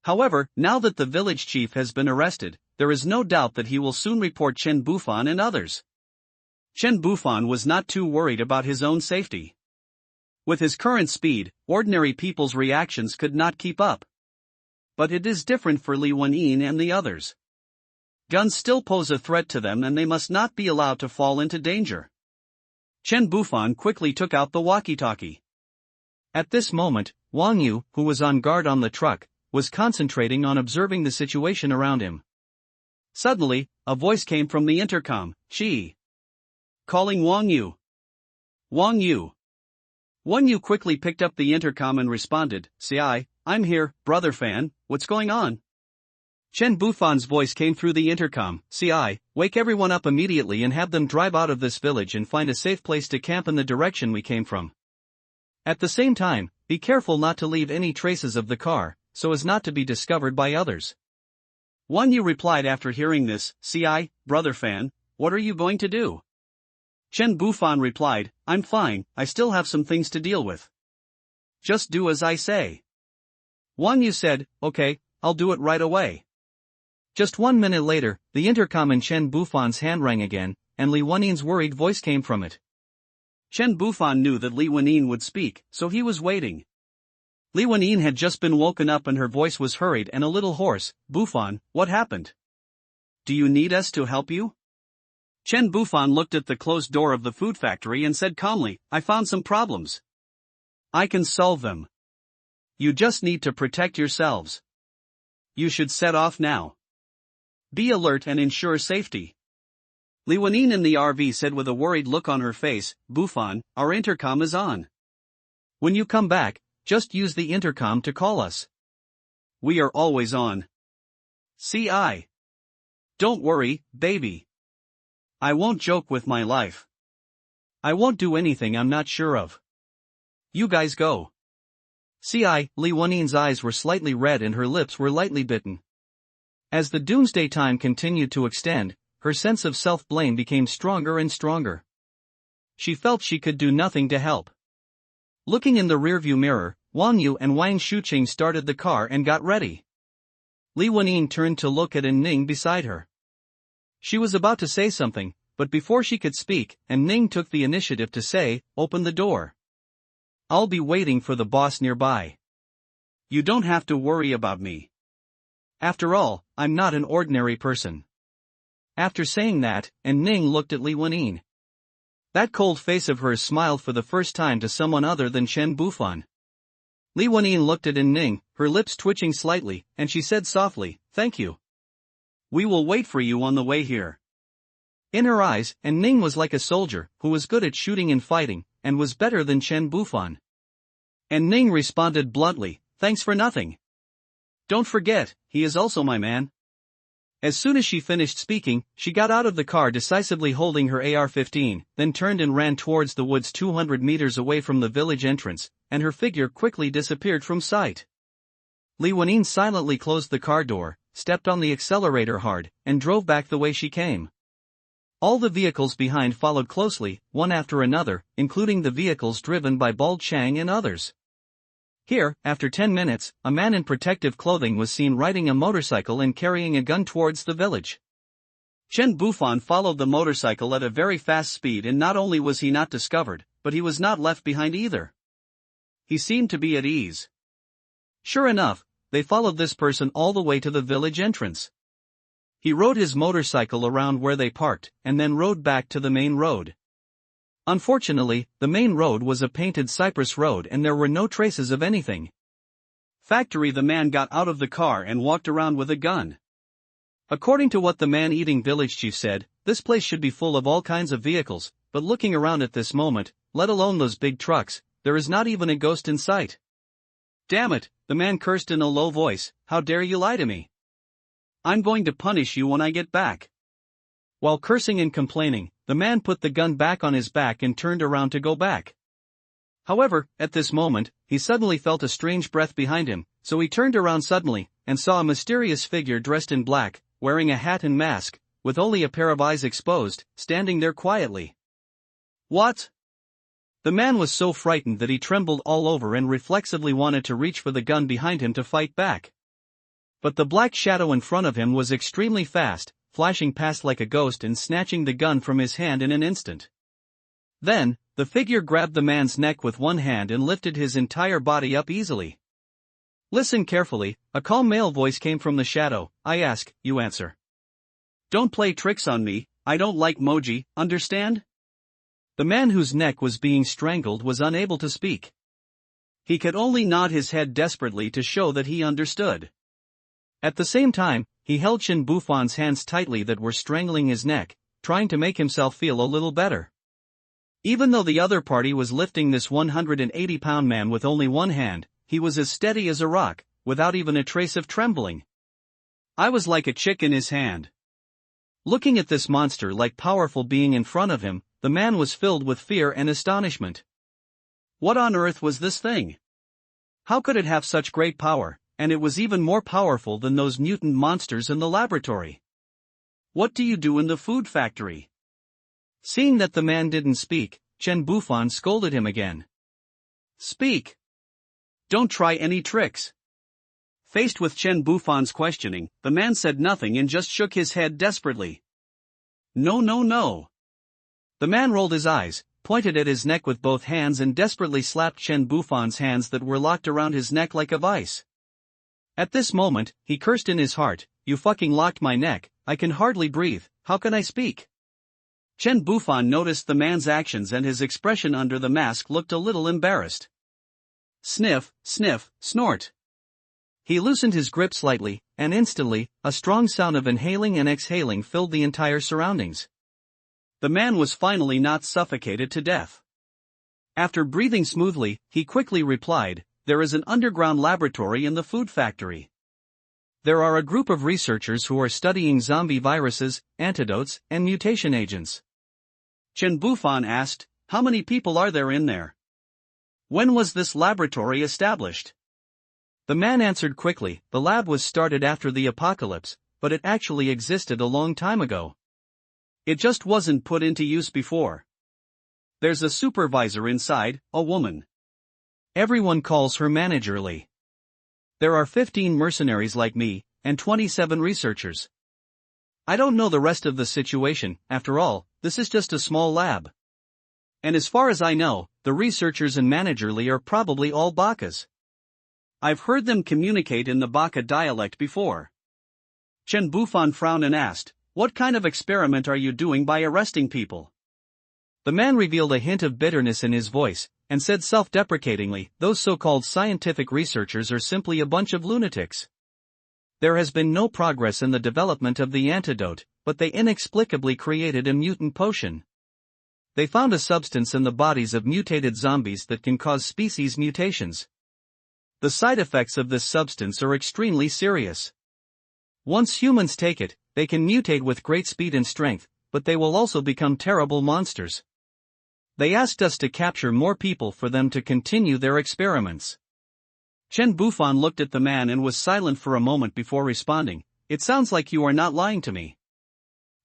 However, now that the village chief has been arrested, there is no doubt that he will soon report Chen Bufan and others. Chen Bufan was not too worried about his own safety. With his current speed, ordinary people's reactions could not keep up. But it is different for Li Wenyin and the others. Guns still pose a threat to them and they must not be allowed to fall into danger. Chen Bufan quickly took out the walkie-talkie. At this moment, Wang Yu, who was on guard on the truck, was concentrating on observing the situation around him. Suddenly, a voice came from the intercom, "Shi." Calling Wang Yu. Wang Yu. Wang Yu quickly picked up the intercom and responded, "Si, I'm here, brother fan, what's going on?" Chen Bufan's voice came through the intercom, "Si, wake everyone up immediately and have them drive out of this village and find a safe place to camp in the direction we came from. At the same time, be careful not to leave any traces of the car, so as not to be discovered by others." Wang Yu replied after hearing this, "Si, brother fan, what are you going to do?" Chen Bufan replied, "I'm fine, I still have some things to deal with. Just do as I say." Wang Yu said, "Okay, I'll do it right away." Just 1 minute later, the intercom in Chen Bufan's hand rang again, and Li Wenyin's worried voice came from it. Chen Bufan knew that Li Wenyin would speak, so he was waiting. Li Wenyin had just been woken up and her voice was hurried and a little hoarse. Bufan, what happened? Do you need us to help you? Chen Bufan looked at the closed door of the food factory and said calmly, I found some problems. I can solve them. You just need to protect yourselves. You should set off now. Be alert and ensure safety. Li Wenyin in the RV said with a worried look on her face, Bufan, our intercom is on. When you come back, just use the intercom to call us. We are always on. CI. Don't worry, baby. I won't joke with my life. I won't do anything I'm not sure of. You guys go. CI, Li Wenyin's eyes were slightly red and her lips were lightly bitten. As the doomsday time continued to extend, her sense of self-blame became stronger and stronger. She felt she could do nothing to help. Looking in the rearview mirror, Wang Yu and Wang Shuqing started the car and got ready. Li Wenyin turned to look at Ning beside her. She was about to say something, but before she could speak, Ning took the initiative to say, open the door. I'll be waiting for the boss nearby. You don't have to worry about me. After all, I'm not an ordinary person. After saying that, Ning looked at Li Wenyin. That cold face of hers smiled for the first time to someone other than Chen Bufan. Li Wenyin looked at Ning, her lips twitching slightly, and she said softly, thank you. We will wait for you on the way here. In her eyes, Ning was like a soldier, who was good at shooting and fighting, and was better than Chen Bufan. Ning responded bluntly, thanks for nothing. Don't forget, he is also my man. As soon as she finished speaking, she got out of the car decisively holding her AR-15, then turned and ran towards the woods 200 meters away from the village entrance, and her figure quickly disappeared from sight. Li Wenyin silently closed the car door, stepped on the accelerator hard, and drove back the way she came. All the vehicles behind followed closely, one after another, including the vehicles driven by Bald Chang and others. Here, after 10 minutes, a man in protective clothing was seen riding a motorcycle and carrying a gun towards the village. Chen Bufan followed the motorcycle at a very fast speed, and not only was he not discovered, but he was not left behind either. He seemed to be at ease. Sure enough, they followed this person all the way to the village entrance. He rode his motorcycle around where they parked, and then rode back to the main road. Unfortunately, the main road was a painted cypress road and there were no traces of anything. Factory. The man got out of the car and walked around with a gun. According to what the man-eating village chief said, this place should be full of all kinds of vehicles, but looking around at this moment, let alone those big trucks, there is not even a ghost in sight. Damn it, the man cursed in a low voice, how dare you lie to me? I'm going to punish you when I get back. While cursing and complaining, the man put the gun back on his back and turned around to go back. However, at this moment, he suddenly felt a strange breath behind him, so he turned around suddenly, and saw a mysterious figure dressed in black, wearing a hat and mask, with only a pair of eyes exposed, standing there quietly. What? The man was so frightened that he trembled all over and reflexively wanted to reach for the gun behind him to fight back. But the black shadow in front of him was extremely fast, flashing past like a ghost and snatching the gun from his hand in an instant. Then, the figure grabbed the man's neck with one hand and lifted his entire body up easily. Listen carefully, a calm male voice came from the shadow. I ask, you answer. Don't play tricks on me, I don't like Moji, understand? The man whose neck was being strangled was unable to speak. He could only nod his head desperately to show that he understood. At the same time, he held Chen Bufan's hands tightly that were strangling his neck, trying to make himself feel a little better. Even though the other party was lifting this 180-pound man with only one hand, he was as steady as a rock, without even a trace of trembling. I was like a chick in his hand. Looking at this monster-like powerful being in front of him, the man was filled with fear and astonishment. What on earth was this thing? How could it have such great power? And it was even more powerful than those mutant monsters in the laboratory. What do you do in the food factory? Seeing that the man didn't speak, Chen Bufan scolded him again. Speak! Don't try any tricks. Faced with Chen Bufan's questioning, the man said nothing and just shook his head desperately. No. The man rolled his eyes, pointed at his neck with both hands and desperately slapped Chen Bufan's hands that were locked around his neck like a vice. At this moment, he cursed in his heart, "You fucking locked my neck, I can hardly breathe, how can I speak?" Chen Bufan noticed the man's actions and his expression under the mask looked a little embarrassed. Sniff, sniff, snort. He loosened his grip slightly, and instantly, a strong sound of inhaling and exhaling filled the entire surroundings. The man was finally not suffocated to death. After breathing smoothly, he quickly replied, "There is an underground laboratory in the food factory. There are a group of researchers who are studying zombie viruses, antidotes, and mutation agents." Chen Bufan asked, "How many people are there in there? When was this laboratory established?" The man answered quickly, "The lab was started after the apocalypse, but it actually existed a long time ago. It just wasn't put into use before. There's a supervisor inside, a woman. Everyone calls her Manager Lee. There are 15 mercenaries like me, and 27 researchers. I don't know the rest of the situation, after all, this is just a small lab. And as far as I know, the researchers and Manager Lee are probably all Bakas. I've heard them communicate in the Baka dialect before." Chen Bufan frowned and asked, "What kind of experiment are you doing by arresting people?" The man revealed a hint of bitterness in his voice, and said self-deprecatingly, "Those so-called scientific researchers are simply a bunch of lunatics. There has been no progress in the development of the antidote, but they inexplicably created a mutant potion. They found a substance in the bodies of mutated zombies that can cause species mutations. The side effects of this substance are extremely serious. Once humans take it, they can mutate with great speed and strength, but they will also become terrible monsters. They asked us to capture more people for them to continue their experiments." Chen Bufan looked at the man and was silent for a moment before responding, "It sounds like you are not lying to me.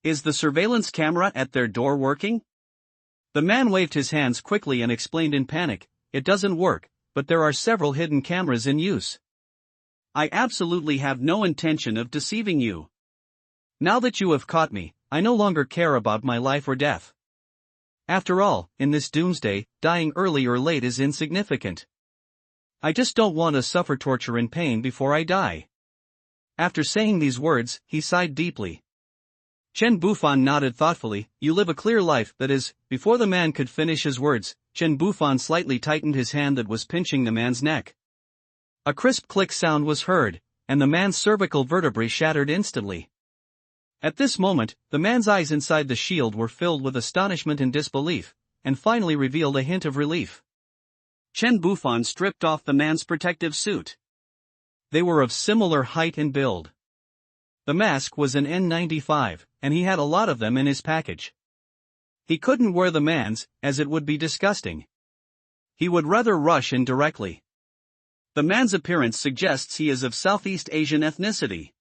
Is the surveillance camera at their door working?" The man waved his hands quickly and explained in panic, "It doesn't work, but there are several hidden cameras in use. I absolutely have no intention of deceiving you. Now that you have caught me, I no longer care about my life or death. After all, in this doomsday, dying early or late is insignificant. I just don't want to suffer torture and pain before I die." After saying these words, he sighed deeply. Chen Bufan nodded thoughtfully, "You live a clear life, that is." Before the man could finish his words, Chen Bufan slightly tightened his hand that was pinching the man's neck. A crisp click sound was heard, and the man's cervical vertebrae shattered instantly. At this moment, the man's eyes inside the shield were filled with astonishment and disbelief, and finally revealed a hint of relief. Chen Bufan stripped off the man's protective suit. They were of similar height and build. The mask was an N95, and he had a lot of them in his package. He couldn't wear the man's, as it would be disgusting. He would rather rush in directly. The man's appearance suggests he is of Southeast Asian ethnicity.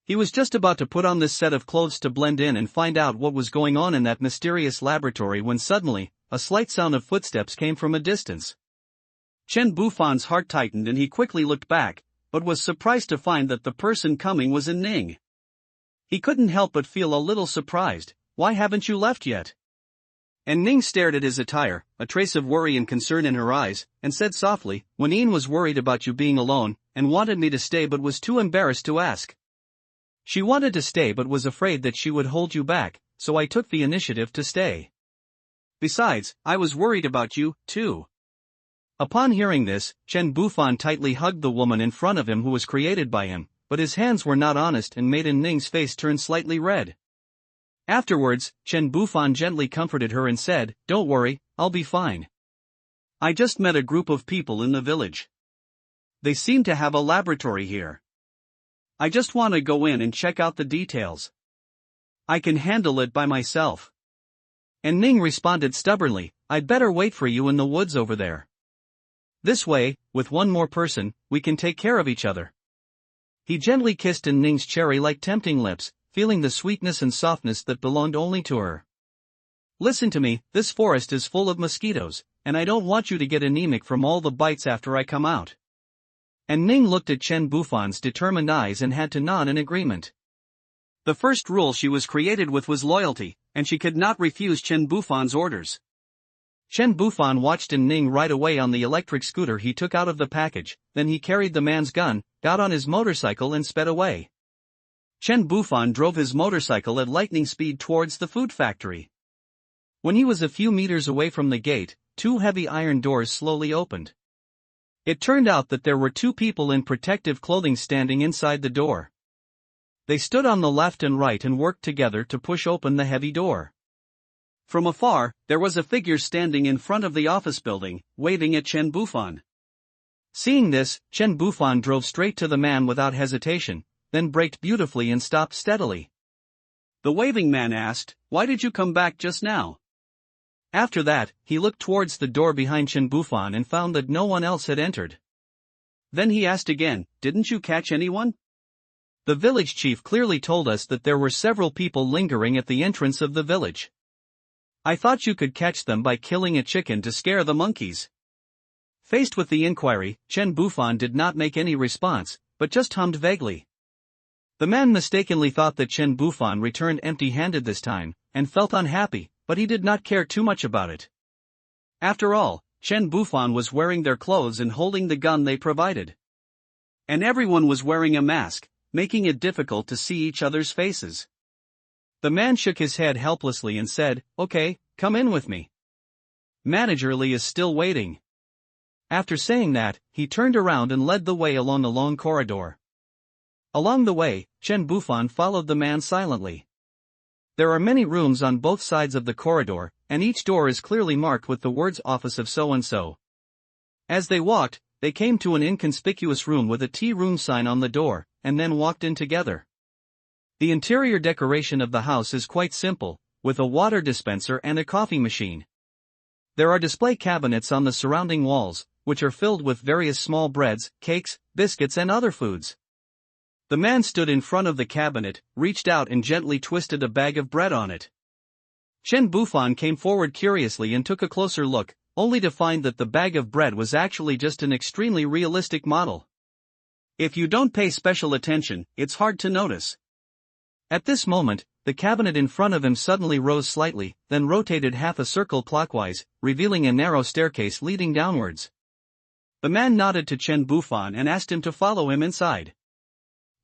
He was just about to put on this set of clothes to blend in and find out what was going on in that mysterious laboratory when suddenly, a slight sound of footsteps came from a distance. Chen Bufan's heart tightened and he quickly looked back, but was surprised to find that the person coming was Ning. He couldn't help but feel a little surprised. "Why haven't you left yet?" And Ning stared at his attire, a trace of worry and concern in her eyes, and said softly, "Wen was worried about you being alone, and wanted me to stay but was too embarrassed to ask. She wanted to stay but was afraid that she would hold you back, so I took the initiative to stay. Besides, I was worried about you, too." Upon hearing this, Chen Bufan tightly hugged the woman in front of him who was created by him, but his hands were not honest and made Ning's face turn slightly red. Afterwards, Chen Bufan gently comforted her and said, "Don't worry, I'll be fine. I just met a group of people in the village. They seem to have a laboratory here. I just want to go in and check out the details. I can handle it by myself." And Ning responded stubbornly, "I'd better wait for you in the woods over there. This way, with one more person, we can take care of each other." He gently kissed Ning's cherry-like tempting lips, feeling the sweetness and softness that belonged only to her. "Listen to me, this forest is full of mosquitoes, and I don't want you to get anemic from all the bites after I come out." And Ning looked at Chen Bufan's determined eyes and had to nod in agreement. The first rule she was created with was loyalty, and she could not refuse Chen Bufan's orders. Chen Bufan watched Ning right away on the electric scooter he took out of the package, then he carried the man's gun, got on his motorcycle and sped away. Chen Bufan drove his motorcycle at lightning speed towards the food factory. When he was a few meters away from the gate, two heavy iron doors slowly opened. It turned out that there were two people in protective clothing standing inside the door. They stood on the left and right and worked together to push open the heavy door. From afar, there was a figure standing in front of the office building, waving at Chen Bufan. Seeing this, Chen Bufan drove straight to the man without hesitation, then braked beautifully and stopped steadily. The waving man asked, "Why did you come back just now?" After that, he looked towards the door behind Chen Bufan and found that no one else had entered. Then he asked again, "Didn't you catch anyone?" The village chief clearly told us that there were several people lingering at the entrance of the village. I thought you could catch them by killing a chicken to scare the monkeys. Faced with the inquiry, Chen Bufan did not make any response, but just hummed vaguely. The man mistakenly thought that Chen Bufan returned empty-handed this time, and felt unhappy, but he did not care too much about it. After all, Chen Bufan was wearing their clothes and holding the gun they provided. And everyone was wearing a mask, making it difficult to see each other's faces. The man shook his head helplessly and said, "Okay, come in with me. Manager Li is still waiting." After saying that, he turned around and led the way along a long corridor. Along the way, Chen Bufan followed the man silently. There are many rooms on both sides of the corridor, and each door is clearly marked with the words "Office of So-and-so." As they walked, they came to an inconspicuous room with a tea room sign on the door, and then walked in together. The interior decoration of the house is quite simple, with a water dispenser and a coffee machine. There are display cabinets on the surrounding walls, which are filled with various small breads, cakes, biscuits and other foods. The man stood in front of the cabinet, reached out and gently twisted a bag of bread on it. Chen Bufan came forward curiously and took a closer look, only to find that the bag of bread was actually just an extremely realistic model. If you don't pay special attention, it's hard to notice. At this moment, the cabinet in front of him suddenly rose slightly, then rotated half a circle clockwise, revealing a narrow staircase leading downwards. The man nodded to Chen Bufan and asked him to follow him inside.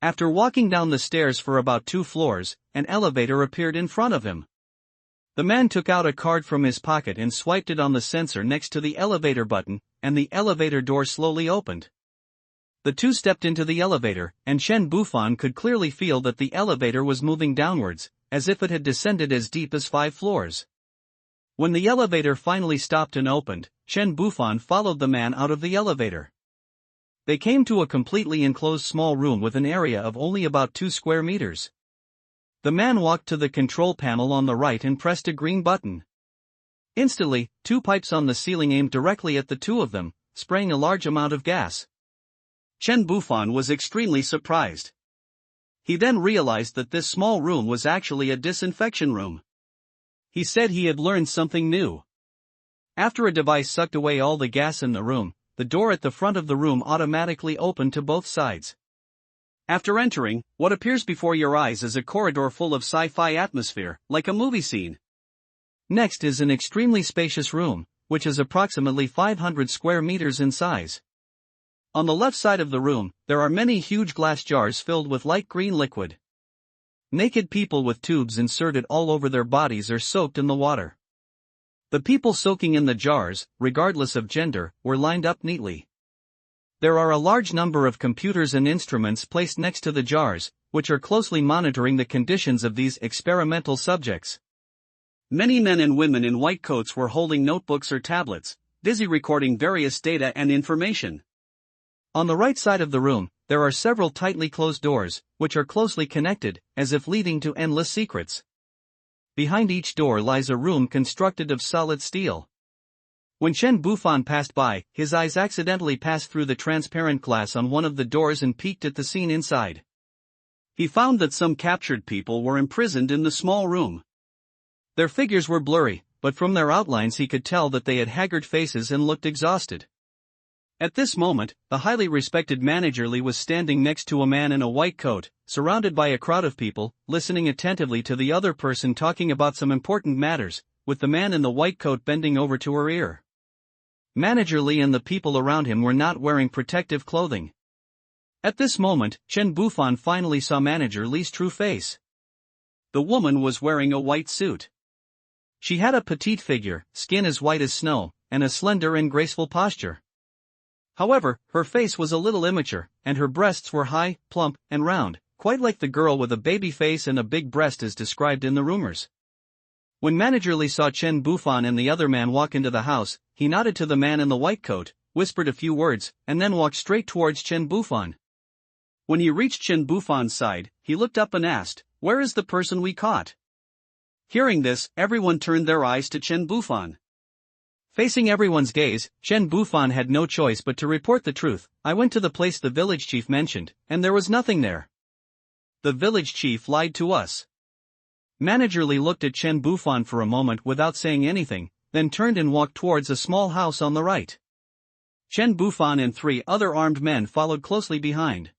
After walking down the stairs for about 2 floors, an elevator appeared in front of him. The man took out a card from his pocket and swiped it on the sensor next to the elevator button, and the elevator door slowly opened. The two stepped into the elevator, and Chen Bufan could clearly feel that the elevator was moving downwards, as if it had descended as deep as 5 floors. When the elevator finally stopped and opened, Chen Bufan followed the man out of the elevator. They came to a completely enclosed small room with an area of only about 2 square meters. The man walked to the control panel on the right and pressed a green button. Instantly, 2 pipes on the ceiling aimed directly at the two of them, spraying a large amount of gas. Chen Bufan was extremely surprised. He then realized that this small room was actually a disinfection room. He said he had learned something new. After a device sucked away all the gas in the room, the door at the front of the room automatically opened to both sides. After entering, what appears before your eyes is a corridor full of sci-fi atmosphere, like a movie scene. Next is an extremely spacious room, which is approximately 500 square meters in size. On the left side of the room, there are many huge glass jars filled with light green liquid. Naked people with tubes inserted all over their bodies are soaked in the water. The people soaking in the jars, regardless of gender, were lined up neatly. There are a large number of computers and instruments placed next to the jars, which are closely monitoring the conditions of these experimental subjects. Many men and women in white coats were holding notebooks or tablets, busy recording various data and information. On the right side of the room, there are several tightly closed doors, which are closely connected, as if leading to endless secrets. Behind each door lies a room constructed of solid steel. When Chen Bufan passed by, his eyes accidentally passed through the transparent glass on one of the doors and peeked at the scene inside. He found that some captured people were imprisoned in the small room. Their figures were blurry, but from their outlines he could tell that they had haggard faces and looked exhausted. At this moment, the highly respected manager Li was standing next to a man in a white coat, surrounded by a crowd of people, listening attentively to the other person talking about some important matters, with the man in the white coat bending over to her ear. Manager Lee and the people around him were not wearing protective clothing. At this moment, Chen Bufan finally saw Manager Lee's true face. The woman was wearing a white suit. She had a petite figure, skin as white as snow, and a slender and graceful posture. However, her face was a little immature, and her breasts were high, plump, and round, quite like the girl with a baby face and a big breast as described in the rumors. When Manager Lee saw Chen Bufan and the other man walk into the house, he nodded to the man in the white coat, whispered a few words, and then walked straight towards Chen Bufan. When he reached Chen Bufan's side, he looked up and asked, "Where is the person we caught?" Hearing this, everyone turned their eyes to Chen Bufan. Facing everyone's gaze, Chen Bufan had no choice but to report the truth. "I went to the place the village chief mentioned, and there was nothing there. The village chief lied to us." Manager Lee looked at Chen Bufan for a moment without saying anything, then turned and walked towards a small house on the right. Chen Bufan and 3 other armed men followed closely behind.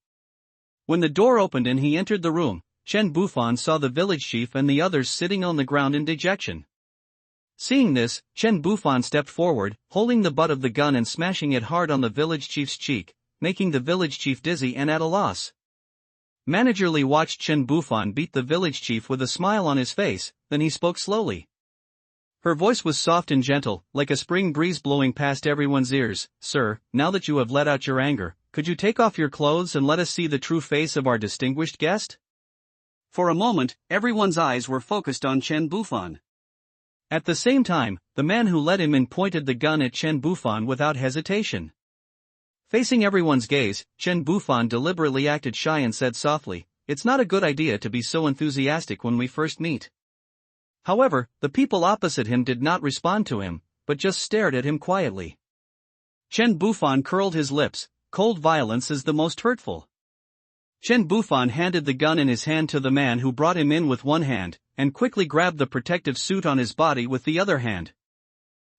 When the door opened and he entered the room, Chen Bufan saw the village chief and the others sitting on the ground in dejection. Seeing this, Chen Bufan stepped forward, holding the butt of the gun and smashing it hard on the village chief's cheek, making the village chief dizzy and at a loss. Manager Lee watched Chen Bufan beat the village chief with a smile on his face, then he spoke slowly. Her voice was soft and gentle, like a spring breeze blowing past everyone's ears. "Sir, now that you have let out your anger, could you take off your clothes and let us see the true face of our distinguished guest?" For a moment, everyone's eyes were focused on Chen Bufan. At the same time, the man who led him in pointed the gun at Chen Bufan without hesitation. Facing everyone's gaze, Chen Bufan deliberately acted shy and said softly, "It's not a good idea to be so enthusiastic when we first meet." However, the people opposite him did not respond to him, but just stared at him quietly. Chen Bufan curled his lips. "Cold violence is the most hurtful." Chen Bufan handed the gun in his hand to the man who brought him in with one hand, and quickly grabbed the protective suit on his body with the other hand.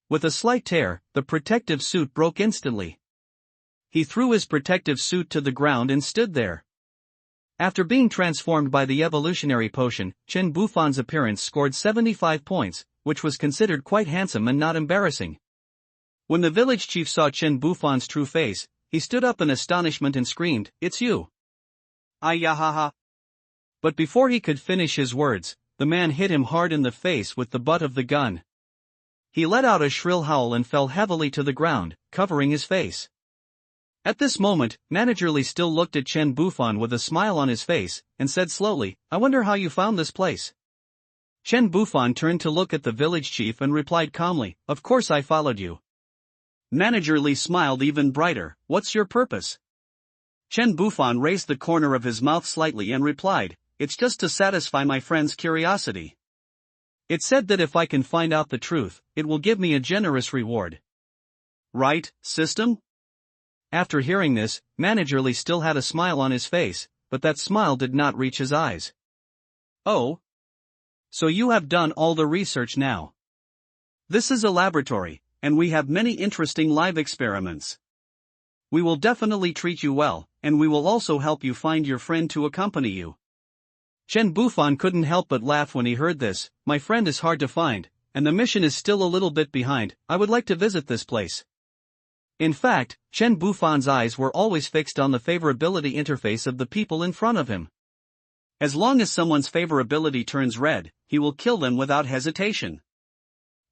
With a slight tear, the protective suit broke instantly. He threw his protective suit to the ground and stood there. After being transformed by the evolutionary potion, Chen Bufan's appearance scored 75 points, which was considered quite handsome and not embarrassing. When the village chief saw Chen Bufan's true face, he stood up in astonishment and screamed, "It's you! Ayahaha!" But before he could finish his words, the man hit him hard in the face with the butt of the gun. He let out a shrill howl and fell heavily to the ground, covering his face. At this moment, Manager Lee still looked at Chen Bufan with a smile on his face, and said slowly, "I wonder how you found this place." Chen Bufan turned to look at the village chief and replied calmly, "Of course I followed you." Manager Lee smiled even brighter. "What's your purpose?" Chen Bufan raised the corner of his mouth slightly and replied, "It's just to satisfy my friend's curiosity. It's said that if I can find out the truth, it will give me a generous reward." "Right, system?" After hearing this, Manager Lee still had a smile on his face, but that smile did not reach his eyes. "Oh? So you have done all the research now. This is a laboratory, and we have many interesting live experiments. We will definitely treat you well, and we will also help you find your friend to accompany you." Chen Bufan couldn't help but laugh when he heard this. "My friend is hard to find, and the mission is still a little bit behind. I would like to visit this place." In fact, Chen Bufan's eyes were always fixed on the favorability interface of the people in front of him. As long as someone's favorability turns red, he will kill them without hesitation.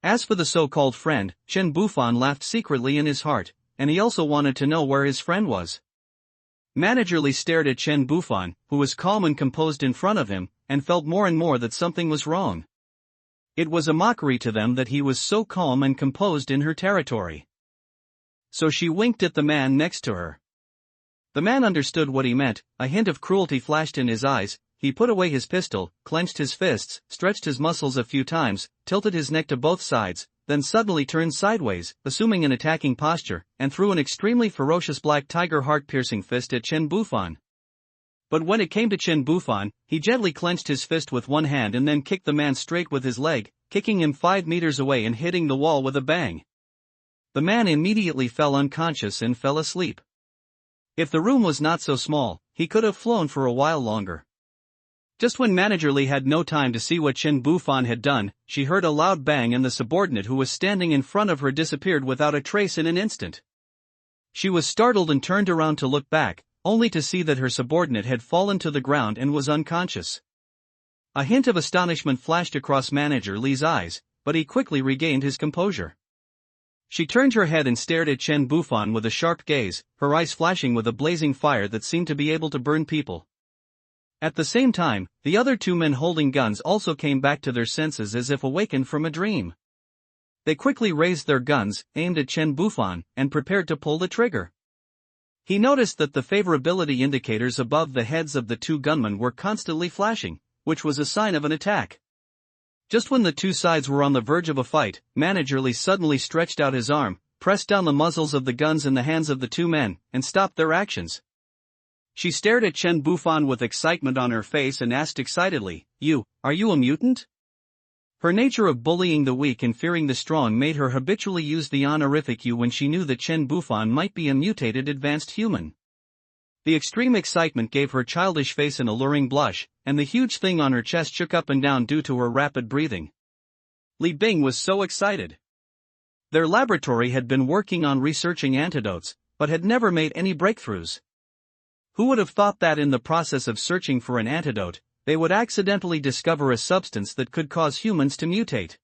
As for the so-called friend, Chen Bufan laughed secretly in his heart, and he also wanted to know where his friend was. Manager Lee stared at Chen Bufan, who was calm and composed in front of him, and felt more and more that something was wrong. It was a mockery to them that he was so calm and composed in her territory. So she winked at the man next to her. The man understood what he meant. A hint of cruelty flashed in his eyes. He put away his pistol, clenched his fists, stretched his muscles a few times, tilted his neck to both sides, then suddenly turned sideways, assuming an attacking posture, and threw an extremely ferocious black tiger heart-piercing fist at Chen Bufan. But when it came to Chen Bufan, he gently clenched his fist with one hand and then kicked the man straight with his leg, kicking him 5 meters away and hitting the wall with a bang. The man immediately fell unconscious and fell asleep. If the room was not so small, he could have flown for a while longer. Just when Manager Li had no time to see what Chen Bufan had done, she heard a loud bang and the subordinate who was standing in front of her disappeared without a trace in an instant. She was startled and turned around to look back, only to see that her subordinate had fallen to the ground and was unconscious. A hint of astonishment flashed across Manager Li's eyes, but he quickly regained his composure. She turned her head and stared at Chen Bufan with a sharp gaze, her eyes flashing with a blazing fire that seemed to be able to burn people. At the same time, the other two men holding guns also came back to their senses as if awakened from a dream. They quickly raised their guns, aimed at Chen Bufan, and prepared to pull the trigger. He noticed that the favorability indicators above the heads of the two gunmen were constantly flashing, which was a sign of an attack. Just when the two sides were on the verge of a fight, Manager Li suddenly stretched out his arm, pressed down the muzzles of the guns in the hands of the two men, and stopped their actions. She stared at Chen Bufan with excitement on her face and asked excitedly, Are you a mutant?" Her nature of bullying the weak and fearing the strong made her habitually use the honorific you when she knew that Chen Bufan might be a mutated advanced human. The extreme excitement gave her childish face an alluring blush, and the huge thing on her chest shook up and down due to her rapid breathing. Li Bing was so excited. Their laboratory had been working on researching antidotes, but had never made any breakthroughs. Who would have thought that in the process of searching for an antidote, they would accidentally discover a substance that could cause humans to mutate?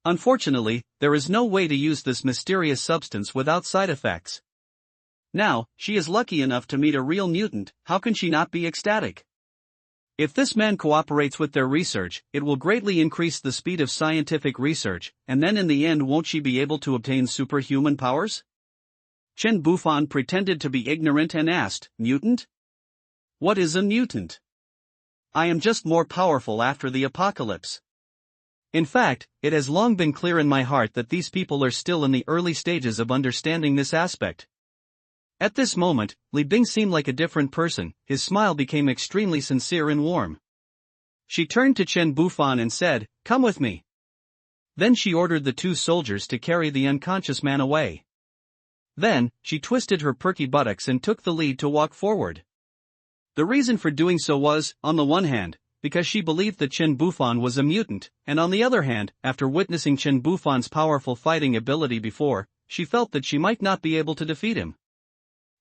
Unfortunately, there is no way to use this mysterious substance without side effects. Now, she is lucky enough to meet a real mutant, how can she not be ecstatic? If this man cooperates with their research, it will greatly increase the speed of scientific research, and then in the end won't she be able to obtain superhuman powers? Chen Bufan pretended to be ignorant and asked, "Mutant? What is a mutant?" "I am just more powerful after the apocalypse." In fact, it has long been clear in my heart that these people are still in the early stages of understanding this aspect. At this moment, Li Bing seemed like a different person, his smile became extremely sincere and warm. She turned to Chen Bufan and said, "Come with me." Then she ordered the two soldiers to carry the unconscious man away. Then, she twisted her perky buttocks and took the lead to walk forward. The reason for doing so was, on the one hand, because she believed that Chen Bufan was a mutant, and on the other hand, after witnessing Chen Bufan's powerful fighting ability before, she felt that she might not be able to defeat him.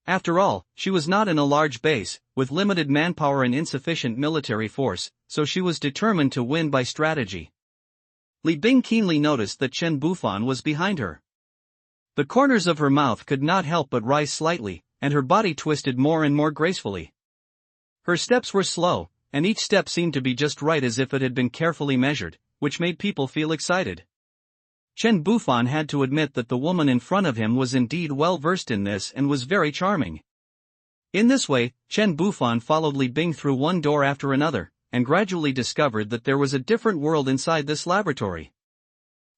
After all, she was not in a large base, with limited manpower and insufficient military force, so she was determined to win by strategy. Li Bing keenly noticed that Chen Bufan was behind her. The corners of her mouth could not help but rise slightly, and her body twisted more and more gracefully. Her steps were slow, and each step seemed to be just right as if it had been carefully measured, which made people feel excited. Chen Bufan had to admit that the woman in front of him was indeed well versed in this and was very charming. In this way, Chen Bufan followed Li Bing through one door after another, and gradually discovered that there was a different world inside this laboratory.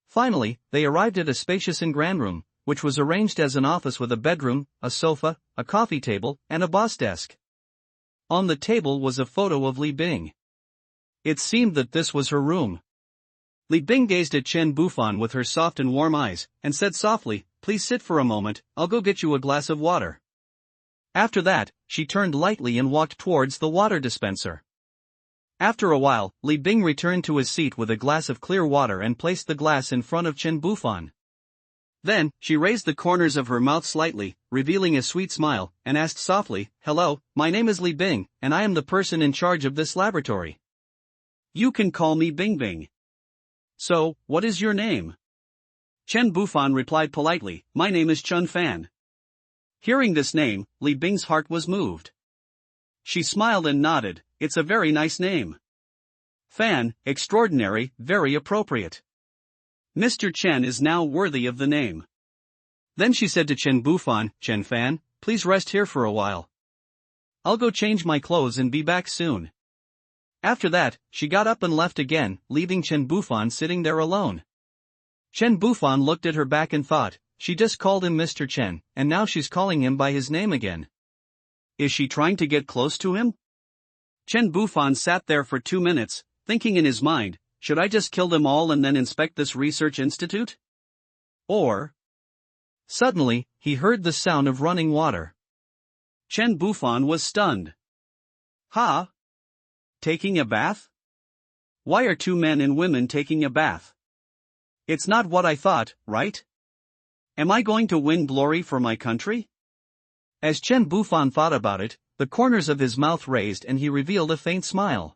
Finally, they arrived at a spacious and grand room, which was arranged as an office with a bedroom, a sofa, a coffee table, and a boss desk. On the table was a photo of Li Bing. It seemed that this was her room. Li Bing gazed at Chen Bufan with her soft and warm eyes, and said softly, "Please sit for a moment, I'll go get you a glass of water." After that, she turned lightly and walked towards the water dispenser. After a while, Li Bing returned to his seat with a glass of clear water and placed the glass in front of Chen Bufan. Then, she raised the corners of her mouth slightly, revealing a sweet smile, and asked softly, "Hello, my name is Li Bing, and I am the person in charge of this laboratory. You can call me Bing Bing. So, what is your name?" Chen Bufan replied politely, "My name is Chun Fan." Hearing this name, Li Bing's heart was moved. She smiled and nodded, "It's a very nice name. Fan, extraordinary, very appropriate. Mr. Chen is now worthy of the name." Then she said to Chen Bufan, "Chen Fan, please rest here for a while. I'll go change my clothes and be back soon." After that, she got up and left again, leaving Chen Bufan sitting there alone. Chen Bufan looked at her back and thought, she just called him Mr. Chen, and now she's calling him by his name again. Is she trying to get close to him? Chen Bufan sat there for 2 minutes, thinking in his mind, should I just kill them all and then inspect this research institute? Or... Suddenly, he heard the sound of running water. Chen Bufan was stunned. "Ha! Taking a bath? Why are two men and women taking a bath? It's not what I thought, right? Am I going to win glory for my country? As Chen Bufan thought about it, the corners of his mouth raised and he revealed a faint smile.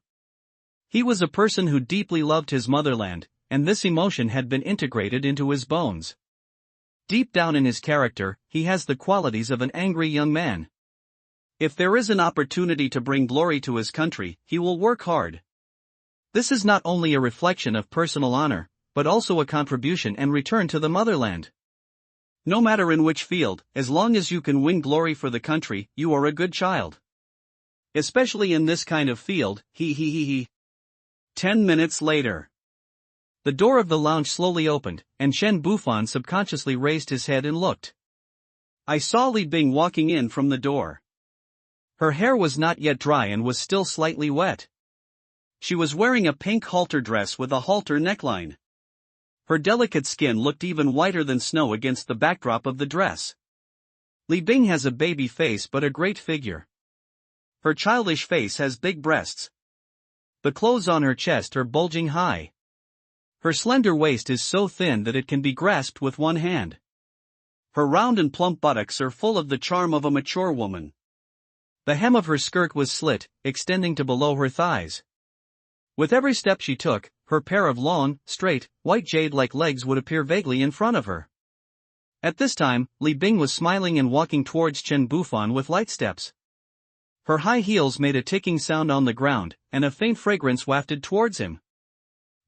He was a person who deeply loved his motherland, and this emotion had been integrated into his bones. Deep down in his character, he has the qualities of an angry young man. If there is an opportunity to bring glory to his country, he will work hard. This is not only a reflection of personal honor, but also a contribution and return to the motherland. No matter in which field, as long as you can win glory for the country, you are a good child. Especially in this kind of field, 10 minutes later. The door of the lounge slowly opened, and Chen Bufan subconsciously raised his head and looked. I saw Li Bing walking in from the door. Her hair was not yet dry and was still slightly wet. She was wearing a pink halter dress with a halter neckline. Her delicate skin looked even whiter than snow against the backdrop of the dress. Li Bing has a baby face but a great figure. Her childish face has big breasts. The clothes on her chest are bulging high. Her slender waist is so thin that it can be grasped with one hand. Her round and plump buttocks are full of the charm of a mature woman. The hem of her skirt was slit, extending to below her thighs. With every step she took, her pair of long, straight, white jade-like legs would appear vaguely in front of her. At this time, Li Bing was smiling and walking towards Chen Bufan with light steps. Her high heels made a ticking sound on the ground, and a faint fragrance wafted towards him.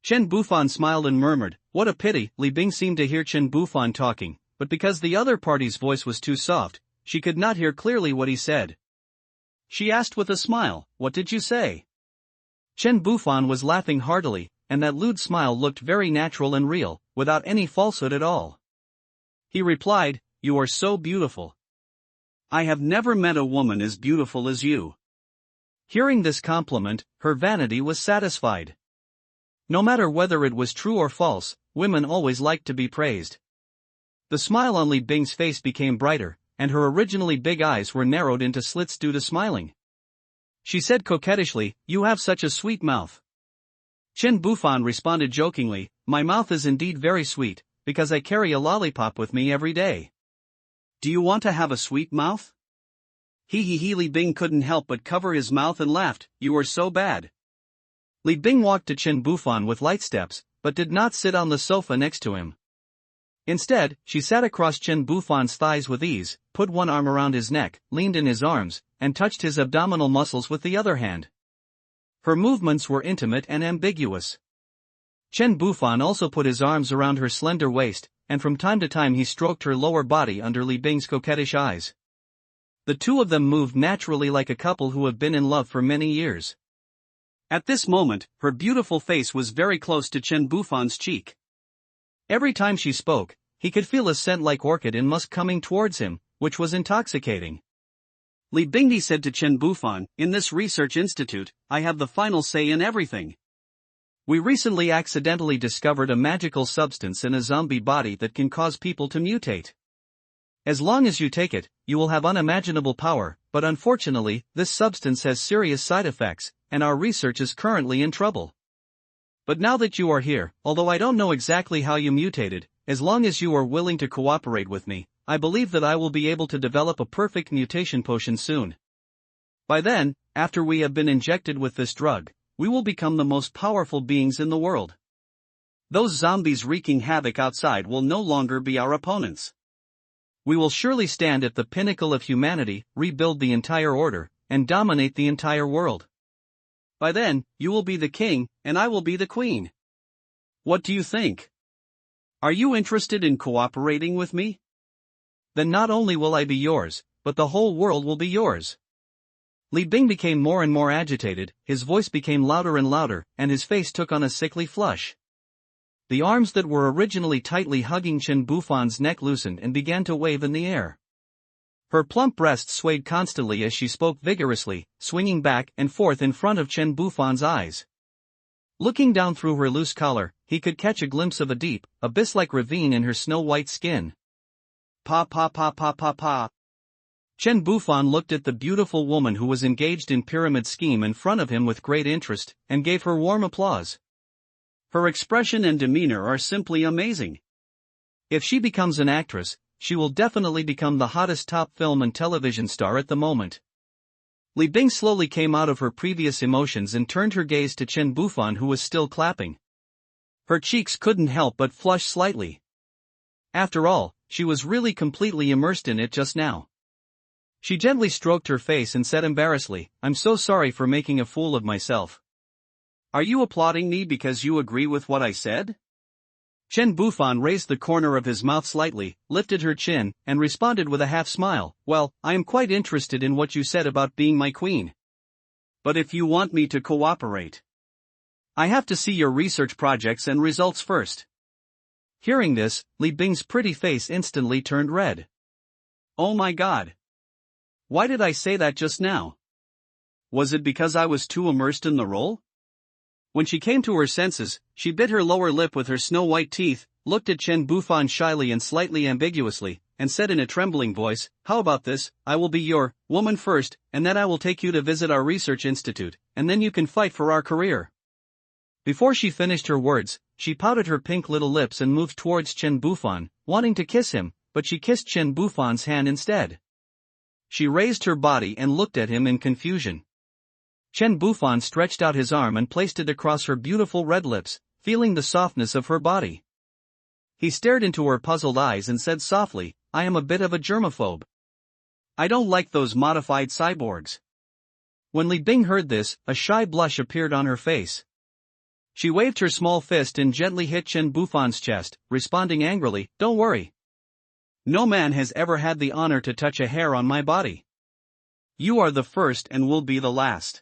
Chen Bufan smiled and murmured, "What a pity." Li Bing seemed to hear Chen Bufan talking, but because the other party's voice was too soft, she could not hear clearly what he said. She asked with a smile, "What did you say?" Chen Bufan was laughing heartily, and that lewd smile looked very natural and real, without any falsehood at all. He replied, "You are so beautiful. I have never met a woman as beautiful as you." Hearing this compliment, her vanity was satisfied. No matter whether it was true or false, women always liked to be praised. The smile on Li Bing's face became brighter, and her originally big eyes were narrowed into slits due to smiling. She said coquettishly, "You have such a sweet mouth." Chen Bufan responded jokingly, "My mouth is indeed very sweet, because I carry a lollipop with me every day." "Do you want to have a sweet mouth?" Li Bing couldn't help but cover his mouth and laughed, "You are so bad." Li Bing walked to Chen Bufan with light steps, but did not sit on the sofa next to him. Instead, she sat across Chen Bufan's thighs with ease, put one arm around his neck, leaned in his arms, and touched his abdominal muscles with the other hand. Her movements were intimate and ambiguous. Chen Bufan also put his arms around her slender waist, and from time to time he stroked her lower body under Li Bing's coquettish eyes. The two of them moved naturally like a couple who have been in love for many years. At this moment, her beautiful face was very close to Chen Bufan's cheek. Every time she spoke, he could feel a scent like orchid and musk coming towards him, which was intoxicating. Li Bingdi said to Chen Bufan, "In this research institute, I have the final say in everything. We recently accidentally discovered a magical substance in a zombie body that can cause people to mutate. As long as you take it, you will have unimaginable power, but unfortunately, this substance has serious side effects, and our research is currently in trouble. But now that you are here, although I don't know exactly how you mutated, as long as you are willing to cooperate with me, I believe that I will be able to develop a perfect mutation potion soon. By then, after we have been injected with this drug, we will become the most powerful beings in the world. Those zombies wreaking havoc outside will no longer be our opponents. We will surely stand at the pinnacle of humanity, rebuild the entire order, and dominate the entire world. By then, you will be the king, and I will be the queen. What do you think? Are you interested in cooperating with me? Then not only will I be yours, but the whole world will be yours." Li Bing became more and more agitated, his voice became louder and louder, and his face took on a sickly flush. The arms that were originally tightly hugging Chen Bufan's neck loosened and began to wave in the air. Her plump breasts swayed constantly as she spoke vigorously, swinging back and forth in front of Chen Bufan's eyes. Looking down through her loose collar, he could catch a glimpse of a deep, abyss-like ravine in her snow-white skin. Pa pa pa pa pa pa. Chen Bufan looked at the beautiful woman who was engaged in pyramid scheme in front of him with great interest, and gave her warm applause. Her expression and demeanor are simply amazing. If she becomes an actress, she will definitely become the hottest top film and television star at the moment. Li Bing slowly came out of her previous emotions and turned her gaze to Chen Bufan, who was still clapping. Her cheeks couldn't help but flush slightly. After all, she was really completely immersed in it just now. She gently stroked her face and said embarrassedly, "I'm so sorry for making a fool of myself." "Are you applauding me because you agree with what I said?" Chen Bufan raised the corner of his mouth slightly, lifted her chin, and responded with a half smile, "Well, I am quite interested in what you said about being my queen. But if you want me to cooperate, I have to see your research projects and results first." Hearing this, Li Bing's pretty face instantly turned red. Oh my god. Why did I say that just now? Was it because I was too immersed in the role? When she came to her senses, she bit her lower lip with her snow-white teeth, looked at Chen Bufan shyly and slightly ambiguously, and said in a trembling voice, "How about this? I will be your woman first, and then I will take you to visit our research institute, and then you can fight for our career." Before she finished her words, she pouted her pink little lips and moved towards Chen Bufan, wanting to kiss him, but she kissed Chen Bufan's hand instead. She raised her body and looked at him in confusion. Chen Bufan stretched out his arm and placed it across her beautiful red lips, feeling the softness of her body. He stared into her puzzled eyes and said softly, "I am a bit of a germaphobe. I don't like those modified cyborgs." When Li Bing heard this, a shy blush appeared on her face. She waved her small fist and gently hit Chen Bufan's chest, responding angrily, "Don't worry. No man has ever had the honor to touch a hair on my body. You are the first and will be the last.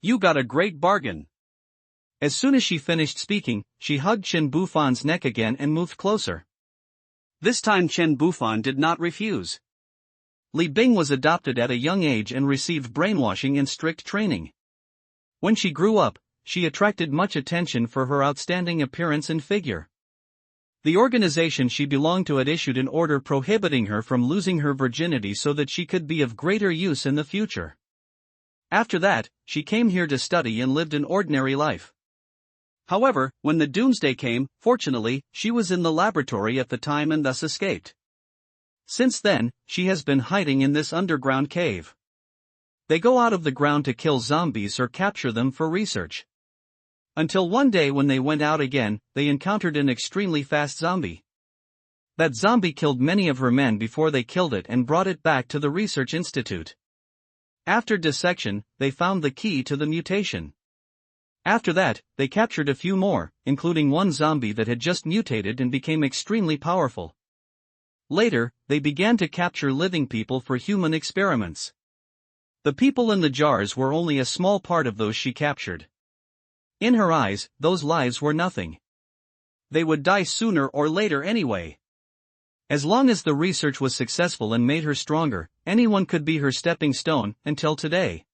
You got a great bargain." As soon as she finished speaking, she hugged Chen Bufan's neck again and moved closer. This time Chen Bufan did not refuse. Li Bing was adopted at a young age and received brainwashing and strict training. When she grew up, she attracted much attention for her outstanding appearance and figure. The organization she belonged to had issued an order prohibiting her from losing her virginity so that she could be of greater use in the future. After that, she came here to study and lived an ordinary life. However, when the doomsday came, fortunately, she was in the laboratory at the time and thus escaped. Since then, she has been hiding in this underground cave. They go out of the ground to kill zombies or capture them for research. Until one day when they went out again, they encountered an extremely fast zombie. That zombie killed many of her men before they killed it and brought it back to the research institute. After dissection, they found the key to the mutation. After that, they captured a few more, including one zombie that had just mutated and became extremely powerful. Later, they began to capture living people for human experiments. The people in the jars were only a small part of those she captured. In her eyes, those lives were nothing. They would die sooner or later anyway. As long as the research was successful and made her stronger, anyone could be her stepping stone, until today.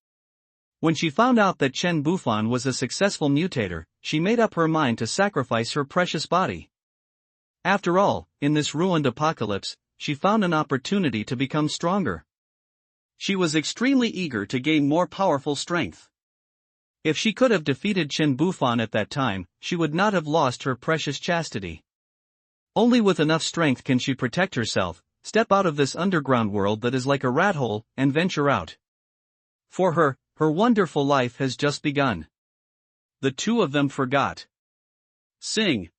When she found out that Chen Bufan was a successful mutator, she made up her mind to sacrifice her precious body. After all, in this ruined apocalypse, she found an opportunity to become stronger. She was extremely eager to gain more powerful strength. If she could have defeated Chen Bufan at that time, she would not have lost her precious chastity. Only with enough strength can she protect herself, step out of this underground world that is like a rat hole, and venture out. For her, her wonderful life has just begun. The two of them forgot. Sing.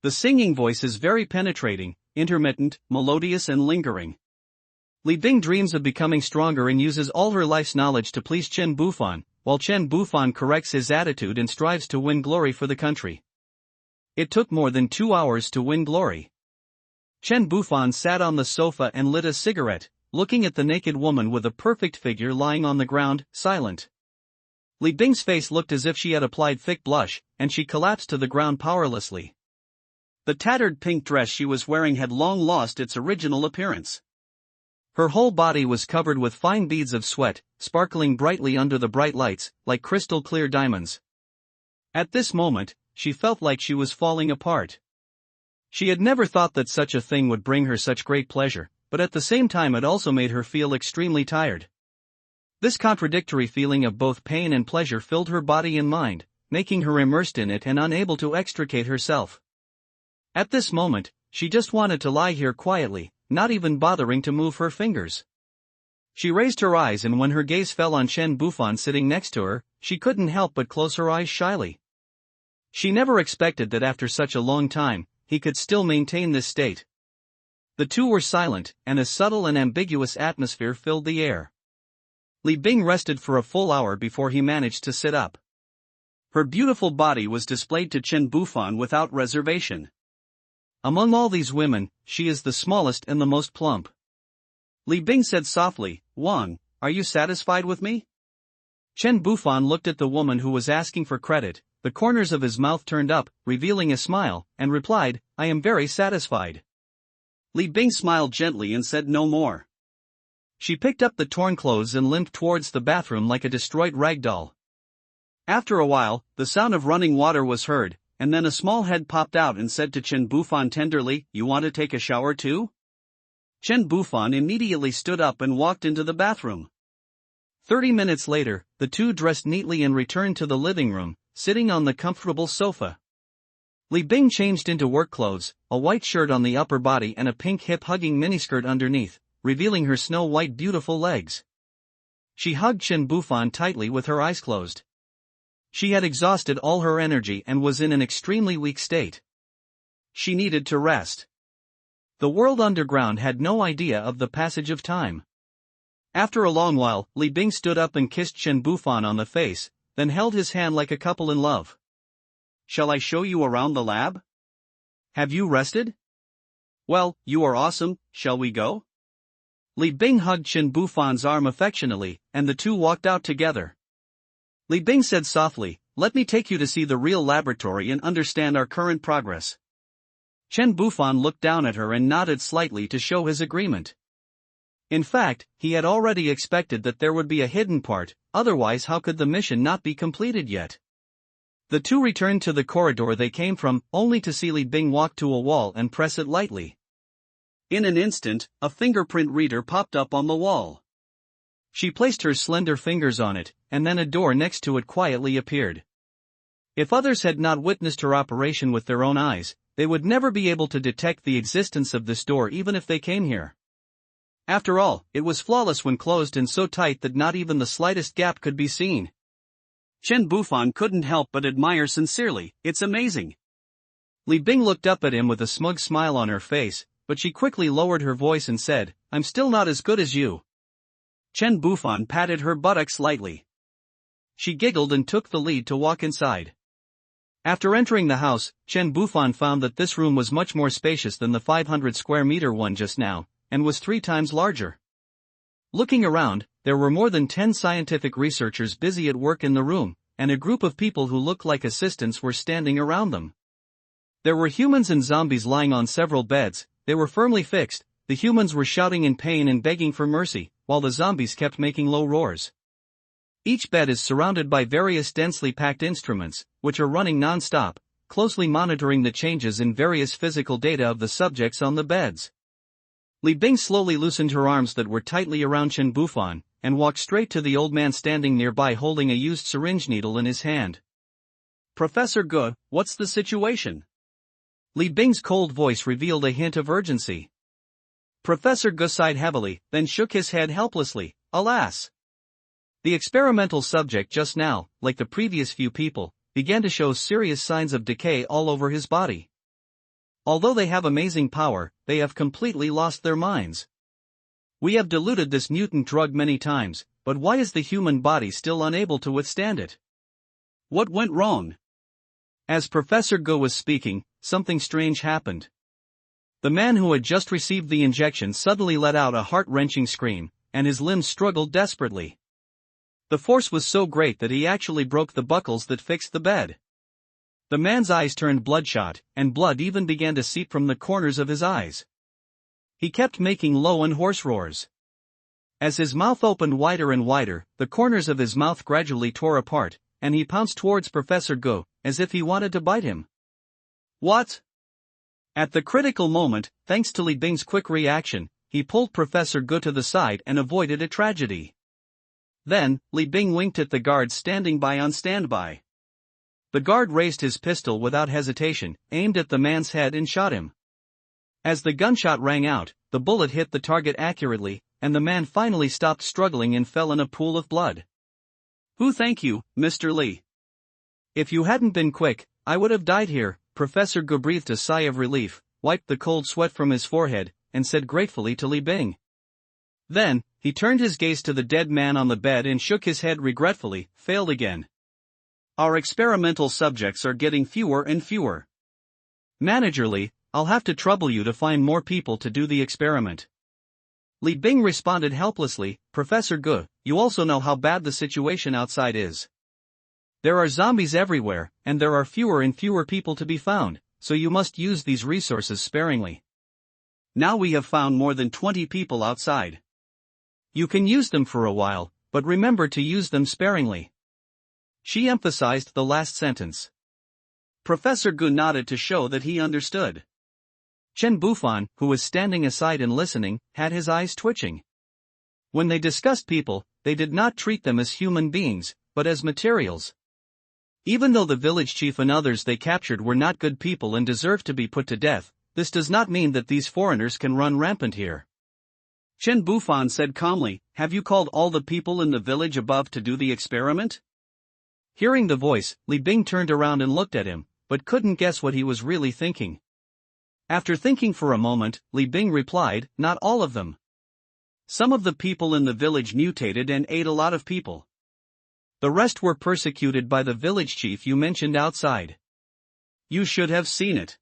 The singing voice is very penetrating, intermittent, melodious and lingering. Li Bing dreams of becoming stronger and uses all her life's knowledge to please Chen Bufan, while Chen Bufan corrects his attitude and strives to win glory for the country. It took more than 2 hours to win glory. Chen Bufan sat on the sofa and lit a cigarette, looking at the naked woman with a perfect figure lying on the ground, silent. Li Bing's face looked as if she had applied thick blush, and she collapsed to the ground powerlessly. The tattered pink dress she was wearing had long lost its original appearance. Her whole body was covered with fine beads of sweat, sparkling brightly under the bright lights, like crystal-clear diamonds. At this moment, she felt like she was falling apart. She had never thought that such a thing would bring her such great pleasure, but at the same time it also made her feel extremely tired. This contradictory feeling of both pain and pleasure filled her body and mind, making her immersed in it and unable to extricate herself. At this moment, she just wanted to lie here quietly, not even bothering to move her fingers. She raised her eyes, and when her gaze fell on Chen Bufan sitting next to her, she couldn't help but close her eyes shyly. She never expected that after such a long time, he could still maintain this state. The two were silent, and a subtle and ambiguous atmosphere filled the air. Li Bing rested for a full hour before he managed to sit up. Her beautiful body was displayed to Chen Bufan without reservation. Among all these women, she is the smallest and the most plump. Li Bing said softly, "Wang, are you satisfied with me?" Chen Bufan looked at the woman who was asking for credit, the corners of his mouth turned up, revealing a smile, and replied, "I am very satisfied." Li Bing smiled gently and said no more. She picked up the torn clothes and limped towards the bathroom like a destroyed rag doll. After a while, the sound of running water was heard, and then a small head popped out and said to Chen Bufan tenderly, "You want to take a shower too?" Chen Bufan immediately stood up and walked into the bathroom. 30 minutes later, the two dressed neatly and returned to the living room, sitting on the comfortable sofa. Li Bing changed into work clothes, a white shirt on the upper body and a pink hip-hugging miniskirt underneath, revealing her snow-white beautiful legs. She hugged Chen Bufan tightly with her eyes closed. She had exhausted all her energy and was in an extremely weak state. She needed to rest. The world underground had no idea of the passage of time. After a long while, Li Bing stood up and kissed Chen Bufan on the face, then held his hand like a couple in love. "Shall I show you around the lab? Have you rested? Well, you are awesome, shall we go?" Li Bing hugged Chen Bufan's arm affectionately, and the two walked out together. Li Bing said softly, "Let me take you to see the real laboratory and understand our current progress." Chen Bufan looked down at her and nodded slightly to show his agreement. In fact, he had already expected that there would be a hidden part, otherwise how could the mission not be completed yet? The two returned to the corridor they came from, only to see Li Bing walk to a wall and press it lightly. In an instant, a fingerprint reader popped up on the wall. She placed her slender fingers on it, and then a door next to it quietly appeared. If others had not witnessed her operation with their own eyes, they would never be able to detect the existence of this door even if they came here. After all, it was flawless when closed and so tight that not even the slightest gap could be seen. Chen Bufan couldn't help but admire sincerely, "It's amazing." Li Bing looked up at him with a smug smile on her face, but she quickly lowered her voice and said, "I'm still not as good as you." Chen Bufan patted her buttocks lightly. She giggled and took the lead to walk inside. After entering the house, Chen Bufan found that this room was much more spacious than the 500 square meter one just now, and was 3 times larger. Looking around, there were more than 10 scientific researchers busy at work in the room, and a group of people who looked like assistants were standing around them. There were humans and zombies lying on several beds. They were firmly fixed. The humans were shouting in pain and begging for mercy, while the zombies kept making low roars. Each bed is surrounded by various densely packed instruments, which are running non-stop, closely monitoring the changes in various physical data of the subjects on the beds. Li Bing slowly loosened her arms that were tightly around Chen Bufan, and walked straight to the old man standing nearby holding a used syringe needle in his hand. "Professor Ge, what's the situation?" Li Bing's cold voice revealed a hint of urgency. Professor Ge sighed heavily, then shook his head helplessly. Alas! The experimental subject just now, like the previous few people, began to show serious signs of decay all over his body. Although they have amazing power, they have completely lost their minds. We have diluted this mutant drug many times, but why is the human body still unable to withstand it? What went wrong? As Professor Ge was speaking, something strange happened. The man who had just received the injection suddenly let out a heart-wrenching scream, and his limbs struggled desperately. The force was so great that he actually broke the buckles that fixed the bed. The man's eyes turned bloodshot, and blood even began to seep from the corners of his eyes. He kept making low and hoarse roars. As his mouth opened wider and wider, the corners of his mouth gradually tore apart, and he pounced towards Professor Ge, as if he wanted to bite him. What? At the critical moment, thanks to Li Bing's quick reaction, he pulled Professor Gu to the side and avoided a tragedy. Then, Li Bing winked at the guard standing by on standby. The guard raised his pistol without hesitation, aimed at the man's head and shot him. As the gunshot rang out, the bullet hit the target accurately, and the man finally stopped struggling and fell in a pool of blood. Thank you, Mr. Li. If you hadn't been quick, I would have died here." Professor Gu breathed a sigh of relief, wiped the cold sweat from his forehead, and said gratefully to Li Bing. Then, he turned his gaze to the dead man on the bed and shook his head regretfully. "Failed again. Our experimental subjects are getting fewer and fewer. Manager Li, I'll have to trouble you to find more people to do the experiment." Li Bing responded helplessly, "Professor Gu, you also know how bad the situation outside is. There are zombies everywhere, and there are fewer and fewer people to be found, so you must use these resources sparingly. Now we have found more than 20 people outside. You can use them for a while, but remember to use them sparingly." She emphasized the last sentence. Professor Gu nodded to show that he understood. Chen Bufan, who was standing aside and listening, had his eyes twitching. When they discussed people, they did not treat them as human beings, but as materials. Even though the village chief and others they captured were not good people and deserved to be put to death, this does not mean that these foreigners can run rampant here. Chen Bufan said calmly, "Have you called all the people in the village above to do the experiment?" Hearing the voice, Li Bing turned around and looked at him, but couldn't guess what he was really thinking. After thinking for a moment, Li Bing replied, "Not all of them. Some of the people in the village mutated and ate a lot of people. The rest were persecuted by the village chief you mentioned outside. You should have seen it.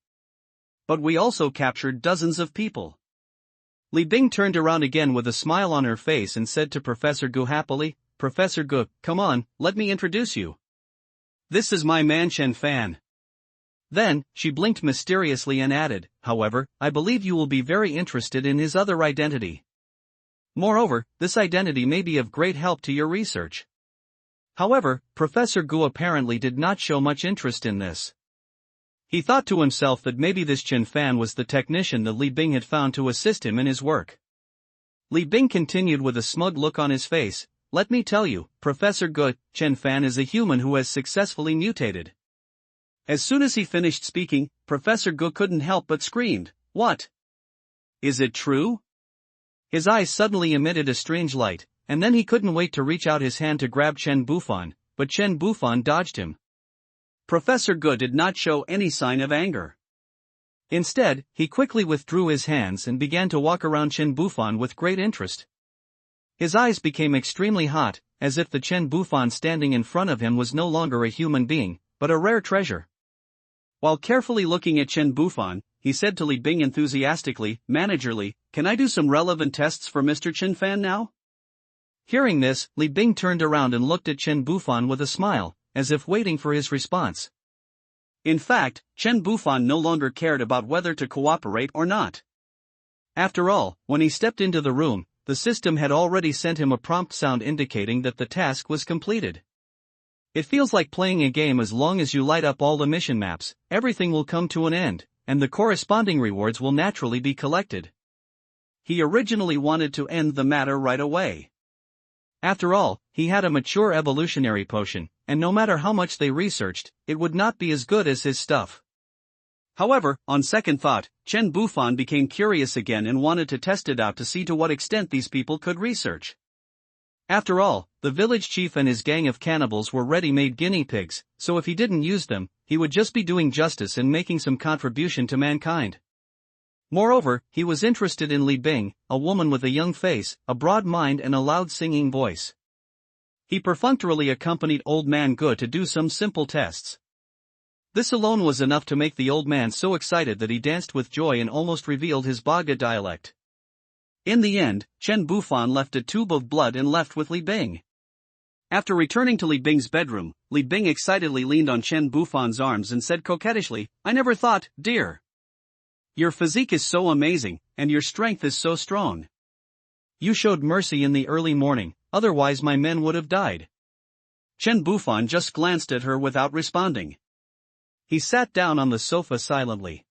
But we also captured dozens of people." Li Bing turned around again with a smile on her face and said to Professor Gu happily, "Professor Gu, come on, let me introduce you. This is my man Chen Fan." Then, she blinked mysteriously and added, "However, I believe you will be very interested in his other identity. Moreover, this identity may be of great help to your research." However, Professor Gu apparently did not show much interest in this. He thought to himself that maybe this Chen Fan was the technician that Li Bing had found to assist him in his work. Li Bing continued with a smug look on his face, "Let me tell you, Professor Gu, Chen Fan is a human who has successfully mutated." As soon as he finished speaking, Professor Gu couldn't help but screamed, "What? Is it true?" His eyes suddenly emitted a strange light, and then he couldn't wait to reach out his hand to grab Chen Bufan, but Chen Bufan dodged him. Professor Gu did not show any sign of anger. Instead, he quickly withdrew his hands and began to walk around Chen Bufan with great interest. His eyes became extremely hot, as if the Chen Bufan standing in front of him was no longer a human being, but a rare treasure. While carefully looking at Chen Bufan, he said to Li Bing enthusiastically, "Manager Li, can I do some relevant tests for Mr. Chen Fan now?" Hearing this, Li Bing turned around and looked at Chen Bufan with a smile, as if waiting for his response. In fact, Chen Bufan no longer cared about whether to cooperate or not. After all, when he stepped into the room, the system had already sent him a prompt sound indicating that the task was completed. It feels like playing a game. As long as you light up all the mission maps, everything will come to an end, and the corresponding rewards will naturally be collected. He originally wanted to end the matter right away. After all, he had a mature evolutionary potion, and no matter how much they researched, it would not be as good as his stuff. However, on second thought, Chen Bufan became curious again and wanted to test it out to see to what extent these people could research. After all, the village chief and his gang of cannibals were ready-made guinea pigs, so if he didn't use them, he would just be doing justice and making some contribution to mankind. Moreover, he was interested in Li Bing, a woman with a young face, a broad mind and a loud singing voice. He perfunctorily accompanied Old Man Gu to do some simple tests. This alone was enough to make the old man so excited that he danced with joy and almost revealed his Baga dialect. In the end, Chen Bufan left a tube of blood and left with Li Bing. After returning to Li Bing's bedroom, Li Bing excitedly leaned on Chen Bufan's arms and said coquettishly, "I never thought, dear. Your physique is so amazing, and your strength is so strong. You showed mercy in the early morning, otherwise my men would have died." Chen Bufan just glanced at her without responding. He sat down on the sofa silently.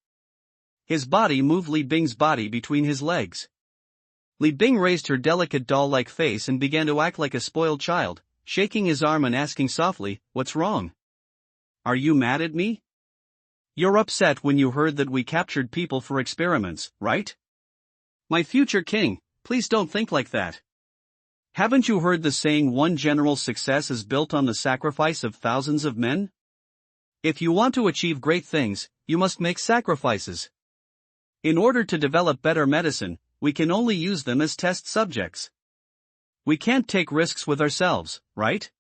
His body moved Li Bing's body between his legs. Li Bing raised her delicate doll-like face and began to act like a spoiled child, shaking his arm and asking softly, "What's wrong? Are you mad at me? You're upset when you heard that we captured people for experiments, right? My future king, please don't think like that. Haven't you heard the saying one general's success is built on the sacrifice of thousands of men? If you want to achieve great things, you must make sacrifices. In order to develop better medicine, we can only use them as test subjects. We can't take risks with ourselves, right?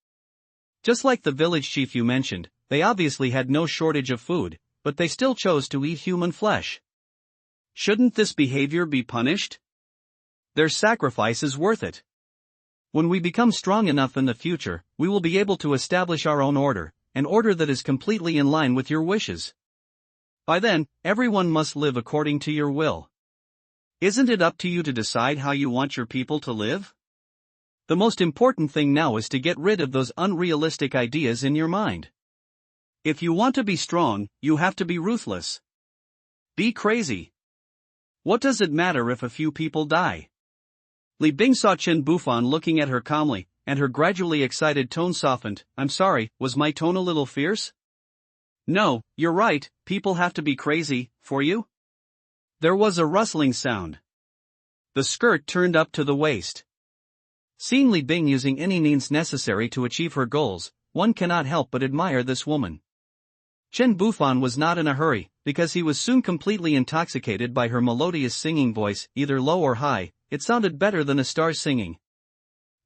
Just like the village chief you mentioned, they obviously had no shortage of food, but they still chose to eat human flesh. Shouldn't this behavior be punished? Their sacrifice is worth it. When we become strong enough in the future, we will be able to establish our own order, an order that is completely in line with your wishes. By then, everyone must live according to your will. Isn't it up to you to decide how you want your people to live? The most important thing now is to get rid of those unrealistic ideas in your mind. If you want to be strong, you have to be ruthless. Be crazy. What does it matter if a few people die? Li Bing saw Chen Bufan looking at her calmly, and her gradually excited tone softened. "I'm sorry, was my tone a little fierce?" "No, you're right, people have to be crazy, for you." There was a rustling sound. The skirt turned up to the waist. Seeing Li Bing using any means necessary to achieve her goals, one cannot help but admire this woman. Chen Bufan was not in a hurry, because he was soon completely intoxicated by her melodious singing voice, either low or high. It sounded better than a star's singing.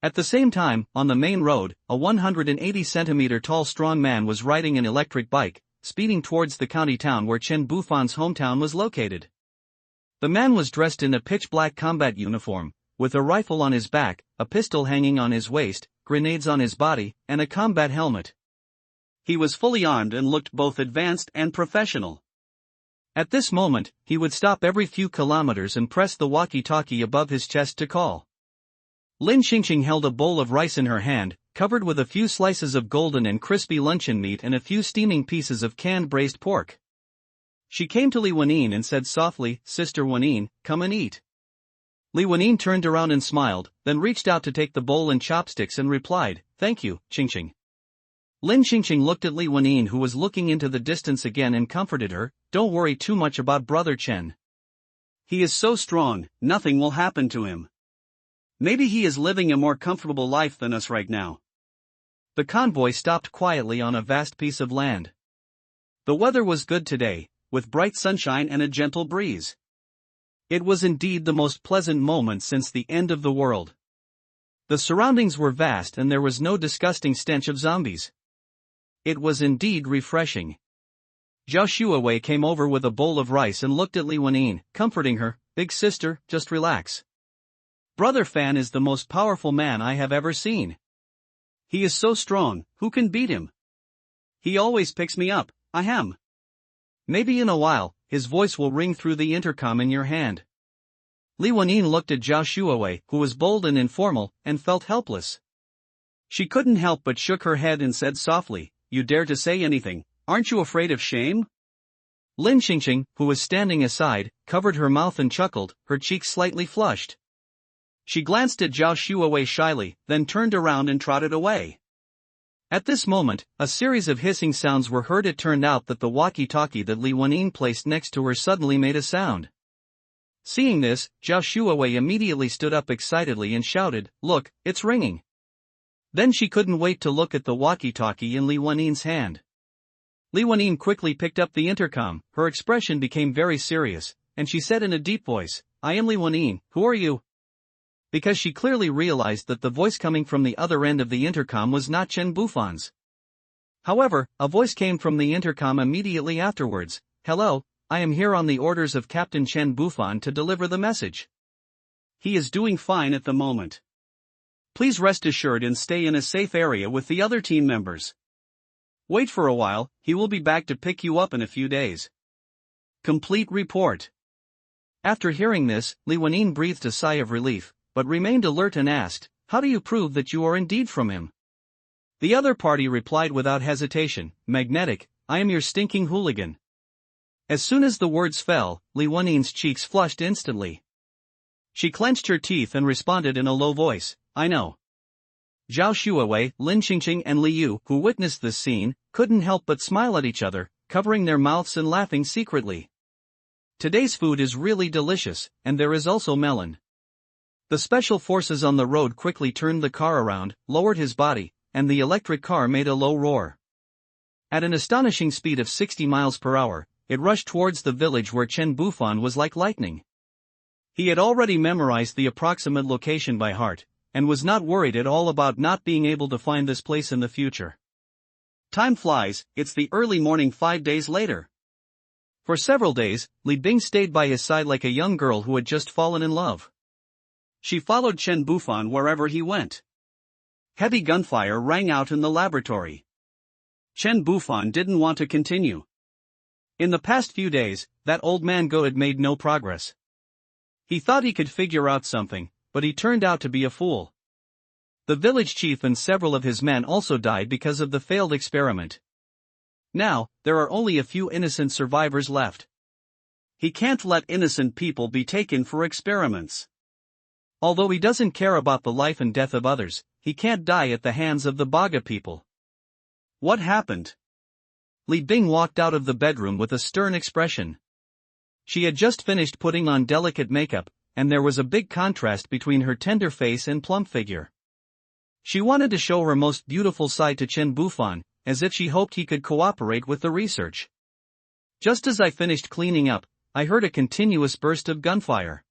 At the same time, on the main road, a 180-centimeter tall strong man was riding an electric bike, speeding towards the county town where Chen Bufan's hometown was located. The man was dressed in a pitch-black combat uniform, with a rifle on his back, a pistol hanging on his waist, grenades on his body, and a combat helmet. He was fully armed and looked both advanced and professional. At this moment, he would stop every few kilometers and press the walkie-talkie above his chest to call. Lin Xingqing held a bowl of rice in her hand, covered with a few slices of golden and crispy luncheon meat and a few steaming pieces of canned braised pork. She came to Li Wenyin and said softly, "Sister Wenyin, come and eat." Li Wenyin turned around and smiled, then reached out to take the bowl and chopsticks and replied, "Thank you, Xingqing." Lin Xingqing looked at Li Wenyin, who was looking into the distance again, and comforted her, "Don't worry too much about Brother Chen. He is so strong, nothing will happen to him. Maybe he is living a more comfortable life than us right now." The convoy stopped quietly on a vast piece of land. The weather was good today, with bright sunshine and a gentle breeze. It was indeed the most pleasant moment since the end of the world. The surroundings were vast and there was no disgusting stench of zombies. It was indeed refreshing. Zhao Shuawei came over with a bowl of rice and looked at Li Wenyin, comforting her, "Big sister, just relax. Brother Fan is the most powerful man I have ever seen. He is so strong, who can beat him? He always picks me up, ahem. Maybe in a while, his voice will ring through the intercom in your hand." Li Wenyin looked at Zhao Shuawei, who was bold and informal, and felt helpless. She couldn't help but shook her head and said softly, "You dare to say anything, aren't you afraid of shame?" Lin Xingqing, who was standing aside, covered her mouth and chuckled, her cheeks slightly flushed. She glanced at Zhao Shuawei shyly, then turned around and trotted away. At this moment, a series of hissing sounds were heard. It turned out that the walkie-talkie that Li Wenyin placed next to her suddenly made a sound. Seeing this, Zhao Shuawei immediately stood up excitedly and shouted, "Look, it's ringing." Then she couldn't wait to look at the walkie-talkie in Li Wenyin's hand. Li Wenyin quickly picked up the intercom, her expression became very serious, and she said in a deep voice, "I am Li Wenyin, who are you?" Because she clearly realized that the voice coming from the other end of the intercom was not Chen Bufan's. However, a voice came from the intercom immediately afterwards, "Hello, I am here on the orders of Captain Chen Bufan to deliver the message. He is doing fine at the moment. Please rest assured and stay in a safe area with the other team members. Wait for a while, he will be back to pick you up in a few days. Complete report." After hearing this, Li Wenyin breathed a sigh of relief, but remained alert and asked, "How do you prove that you are indeed from him?" The other party replied without hesitation, "Magnetic, I am your stinking hooligan." As soon as the words fell, Li Wenyin's cheeks flushed instantly. She clenched her teeth and responded in a low voice, "I know." Zhao Shuawei, Lin Qingqing and Li Yu, who witnessed this scene, couldn't help but smile at each other, covering their mouths and laughing secretly. Today's food is really delicious, and there is also melon. The special forces on the road quickly turned the car around, lowered his body, and the electric car made a low roar. At an astonishing speed of 60 miles per hour, it rushed towards the village where Chen Bufan was like lightning. He had already memorized the approximate location by heart, and was not worried at all about not being able to find this place in the future. Time flies, it's the early morning 5 days later. For several days, Li Bing stayed by his side like a young girl who had just fallen in love. She followed Chen Bufan wherever he went. Heavy gunfire rang out in the laboratory. Chen Bufan didn't want to continue. In the past few days, that old man Go had made no progress. He thought he could figure out something, but he turned out to be a fool. The village chief and several of his men also died because of the failed experiment. Now, there are only a few innocent survivors left. He can't let innocent people be taken for experiments. Although he doesn't care about the life and death of others, he can't die at the hands of the Baga people. What happened? Li Bing walked out of the bedroom with a stern expression. She had just finished putting on delicate makeup, and there was a big contrast between her tender face and plump figure. She wanted to show her most beautiful side to Chen Bufan, as if she hoped he could cooperate with the research. Just as I finished cleaning up, I heard a continuous burst of gunfire.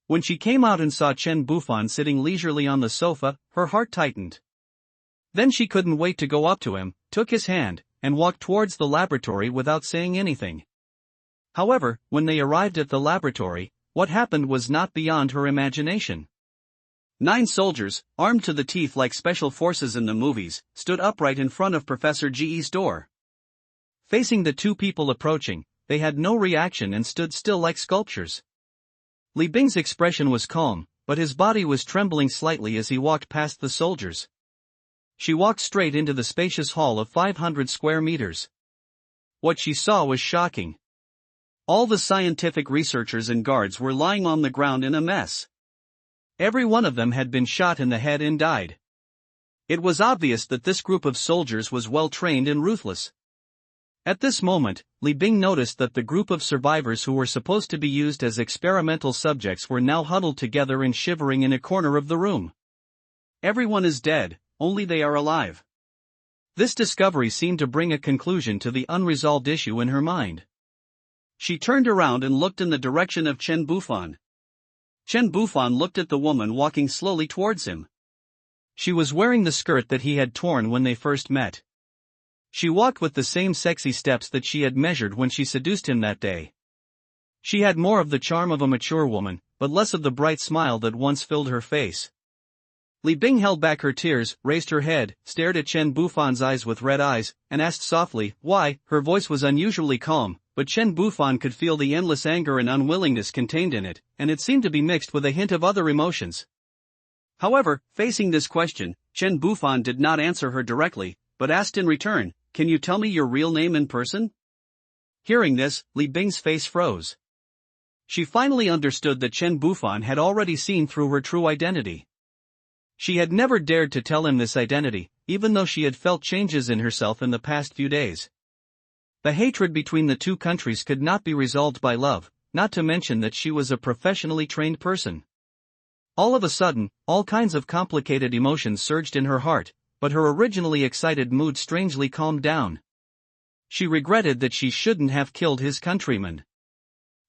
When she came out and saw Chen Bufan sitting leisurely on the sofa, her heart tightened. Then she couldn't wait to go up to him, took his hand, and walked towards the laboratory without saying anything. However, when they arrived at the laboratory, what happened was not beyond her imagination. 9 soldiers, armed to the teeth like special forces in the movies, stood upright in front of Professor Ge's door. Facing the 2 people approaching, they had no reaction and stood still like sculptures. Li Bing's expression was calm, but his body was trembling slightly as he walked past the soldiers. She walked straight into the spacious hall of 500 square meters. What she saw was shocking. All the scientific researchers and guards were lying on the ground in a mess. Every one of them had been shot in the head and died. It was obvious that this group of soldiers was well trained and ruthless. At this moment, Li Bing noticed that the group of survivors who were supposed to be used as experimental subjects were now huddled together and shivering in a corner of the room. Everyone is dead, only they are alive. This discovery seemed to bring a conclusion to the unresolved issue in her mind. She turned around and looked in the direction of Chen Bufan. Chen Bufan looked at the woman walking slowly towards him. She was wearing the skirt that he had torn when they first met. She walked with the same sexy steps that she had measured when she seduced him that day. She had more of the charm of a mature woman, but less of the bright smile that once filled her face. Li Bing held back her tears, raised her head, stared at Chen Bufan's eyes with red eyes, and asked softly, "Why?" Her voice was unusually calm, but Chen Bufan could feel the endless anger and unwillingness contained in it, and it seemed to be mixed with a hint of other emotions. However, facing this question, Chen Bufan did not answer her directly, but asked in return, "Can you tell me your real name in person?" Hearing this, Li Bing's face froze. She finally understood that Chen Bufan had already seen through her true identity. She had never dared to tell him this identity, even though she had felt changes in herself in the past few days. The hatred between the 2 countries could not be resolved by love, not to mention that she was a professionally trained person. All of a sudden, all kinds of complicated emotions surged in her heart, but her originally excited mood strangely calmed down. She regretted that she shouldn't have killed his countryman.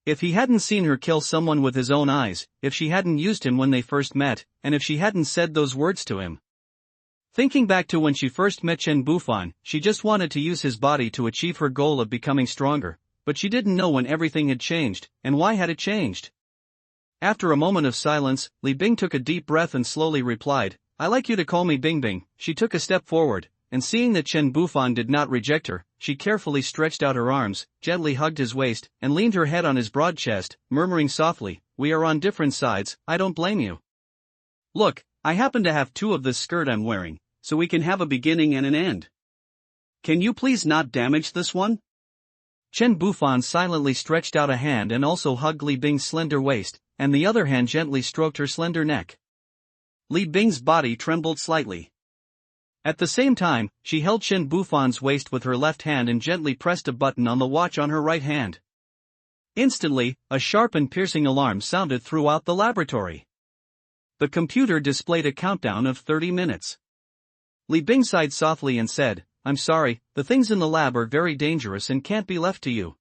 If he hadn't seen her kill someone with his own eyes, if she hadn't used him when they first met, and if she hadn't said those words to him. Thinking back to when she first met Chen Bufan, she just wanted to use his body to achieve her goal of becoming stronger, but she didn't know when everything had changed, and why had it changed. After a moment of silence, Li Bing took a deep breath and slowly replied, "I like you to call me Bing Bing." She took a step forward, and seeing that Chen Bufan did not reject her, she carefully stretched out her arms, gently hugged his waist, and leaned her head on his broad chest, murmuring softly, "We are on different sides, I don't blame you. Look, I happen to have 2 of this skirt I'm wearing, so we can have a beginning and an end. Can you please not damage this one?" Chen Bufan silently stretched out a hand and also hugged Li Bing's slender waist, and the other hand gently stroked her slender neck. Li Bing's body trembled slightly. At the same time, she held Chen Bufan's waist with her left hand and gently pressed a button on the watch on her right hand. Instantly, a sharp and piercing alarm sounded throughout the laboratory. The computer displayed a countdown of 30 minutes. Li Bing sighed softly and said, "I'm sorry, the things in the lab are very dangerous and can't be left to you.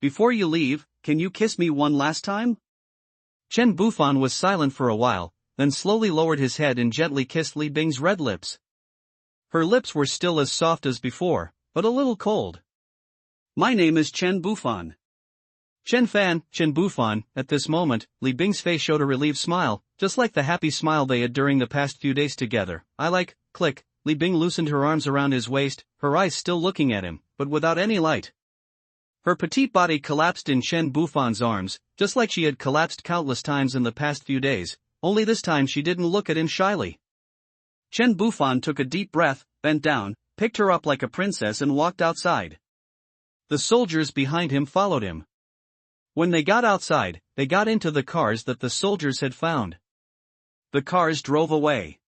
Before you leave, can you kiss me one last time?" Chen Bufan was silent for a while, then slowly lowered his head and gently kissed Li Bing's red lips. Her lips were still as soft as before, but a little cold. "My name is Chen Bufan." Chen Bufan. At this moment, Li Bing's face showed a relieved smile, just like the happy smile they had during the past few days together. Click. Li Bing loosened her arms around his waist, her eyes still looking at him, but without any light. Her petite body collapsed in Chen Bufan's arms, just like she had collapsed countless times in the past few days, only this time she didn't look at him shyly. Chen Bufan took a deep breath, bent down, picked her up like a princess and walked outside. The soldiers behind him followed him. When they got outside, they got into the cars that the soldiers had found. The cars drove away.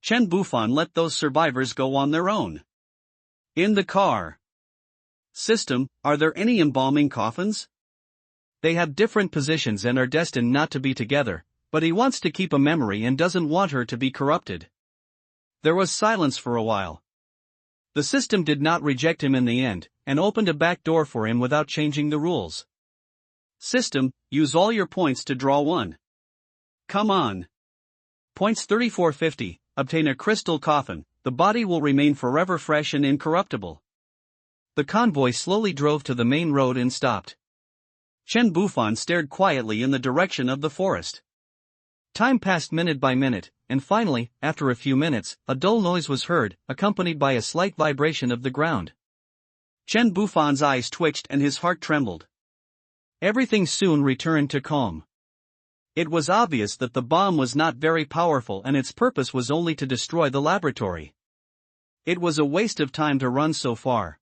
Chen Bufan let those survivors go on their own. In the car. "System, are there any embalming coffins? They have different positions and are destined not to be together, but he wants to keep a memory and doesn't want her to be corrupted." There was silence for a while. The system did not reject him in the end, and opened a back door for him without changing the rules. "System, use all your points to draw one. Come on. Points 3450, obtain a crystal coffin, the body will remain forever fresh and incorruptible." The convoy slowly drove to the main road and stopped. Chen Bufan stared quietly in the direction of the forest. Time passed minute by minute, and finally, after a few minutes, a dull noise was heard, accompanied by a slight vibration of the ground. Chen Bufan's eyes twitched and his heart trembled. Everything soon returned to calm. It was obvious that the bomb was not very powerful and its purpose was only to destroy the laboratory. It was a waste of time to run so far.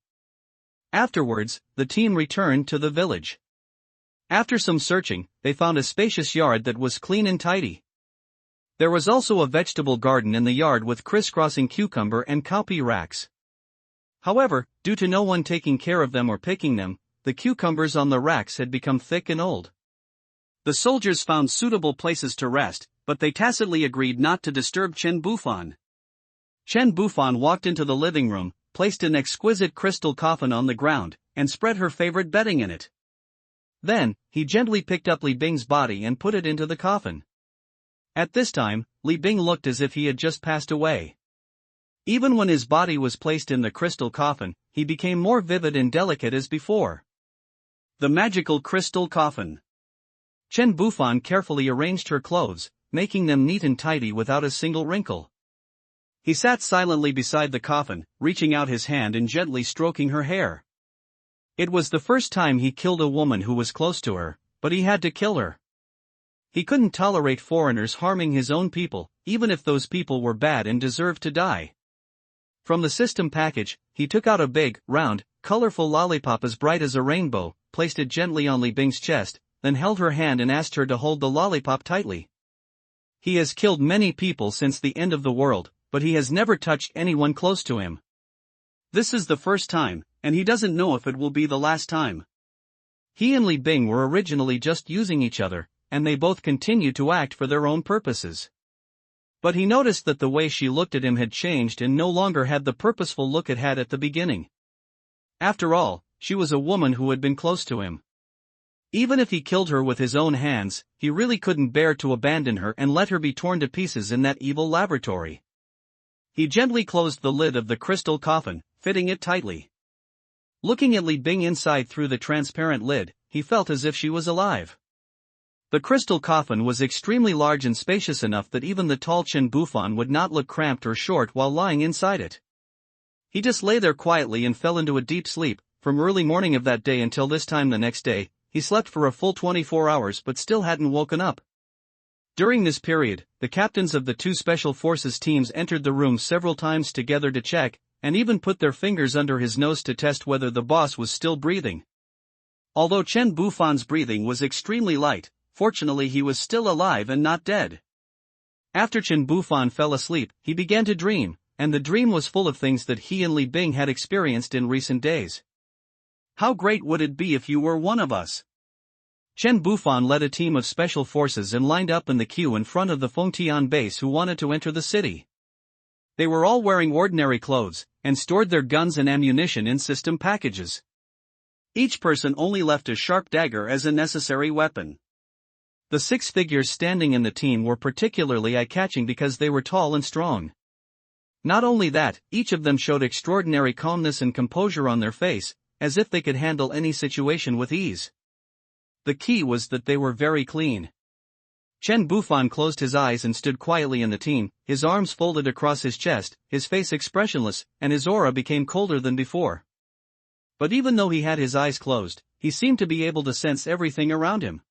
Afterwards, the team returned to the village. After some searching, they found a spacious yard that was clean and tidy. There was also a vegetable garden in the yard with crisscrossing cucumber and cowpea racks. However, due to no one taking care of them or picking them, the cucumbers on the racks had become thick and old. The soldiers found suitable places to rest, but they tacitly agreed not to disturb Chen Bufan. Chen Bufan walked into the living room, placed an exquisite crystal coffin on the ground, and spread her favorite bedding in it. Then, he gently picked up Li Bing's body and put it into the coffin. At this time, Li Bing looked as if he had just passed away. Even when his body was placed in the crystal coffin, he became more vivid and delicate as before. The magical crystal coffin. Chen Bufan carefully arranged her clothes, making them neat and tidy without a single wrinkle. He sat silently beside the coffin, reaching out his hand and gently stroking her hair. It was the first time he killed a woman who was close to her, but he had to kill her. He couldn't tolerate foreigners harming his own people, even if those people were bad and deserved to die. From the system package, he took out a big, round, colorful lollipop as bright as a rainbow, placed it gently on Li Bing's chest, then held her hand and asked her to hold the lollipop tightly. He has killed many people since the end of the world, but he has never touched anyone close to him. This is the first time, and he doesn't know if it will be the last time. He and Li Bing were originally just using each other, and they both continued to act for their own purposes. But he noticed that the way she looked at him had changed and no longer had the purposeful look it had at the beginning. After all, she was a woman who had been close to him. Even if he killed her with his own hands, he really couldn't bear to abandon her and let her be torn to pieces in that evil laboratory. He gently closed the lid of the crystal coffin, fitting it tightly. Looking at Li Bing inside through the transparent lid, he felt as if she was alive. The crystal coffin was extremely large and spacious enough that even the tall Chen Bufan would not look cramped or short while lying inside it. He just lay there quietly and fell into a deep sleep. From early morning of that day until this time the next day, he slept for a full 24 hours but still hadn't woken up. During this period, the captains of the two special forces teams entered the room several times together to check, and even put their fingers under his nose to test whether the boss was still breathing. Although Chen Bufan's breathing was extremely light, fortunately he was still alive and not dead. After Chen Bufan fell asleep, he began to dream, and the dream was full of things that he and Li Bing had experienced in recent days. How great would it be if you were one of us? Chen Bufan led a team of special forces and lined up in the queue in front of the Fengtian base who wanted to enter the city. They were all wearing ordinary clothes, and stored their guns and ammunition in system packages. Each person only left a sharp dagger as a necessary weapon. The 6 figures standing in the team were particularly eye-catching because they were tall and strong. Not only that, each of them showed extraordinary calmness and composure on their face, as if they could handle any situation with ease. The key was that they were very clean. Chen Bufan closed his eyes and stood quietly in the team, his arms folded across his chest, his face expressionless, and his aura became colder than before. But even though he had his eyes closed, he seemed to be able to sense everything around him.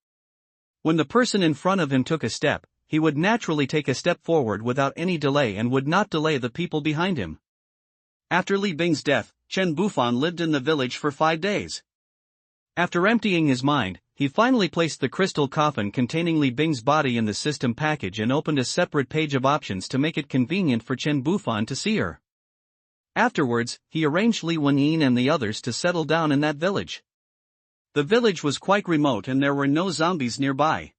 When the person in front of him took a step, he would naturally take a step forward without any delay and would not delay the people behind him. After Li Bing's death, Chen Bufan lived in the village for 5 days. After emptying his mind, he finally placed the crystal coffin containing Li Bing's body in the system package and opened a separate page of options to make it convenient for Chen Bufan to see her. Afterwards, he arranged Li Wenyin and the others to settle down in that village. The village was quite remote and there were no zombies nearby.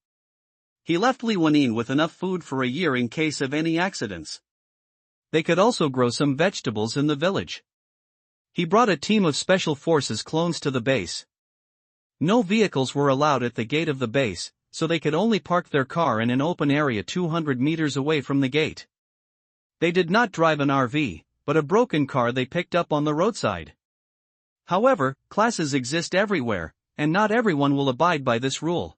He left Li Wenyin with enough food for a year in case of any accidents. They could also grow some vegetables in the village. He brought a team of special forces clones to the base. No vehicles were allowed at the gate of the base, so they could only park their car in an open area 200 meters away from the gate. They did not drive an RV, but a broken car they picked up on the roadside. However, classes exist everywhere, and not everyone will abide by this rule.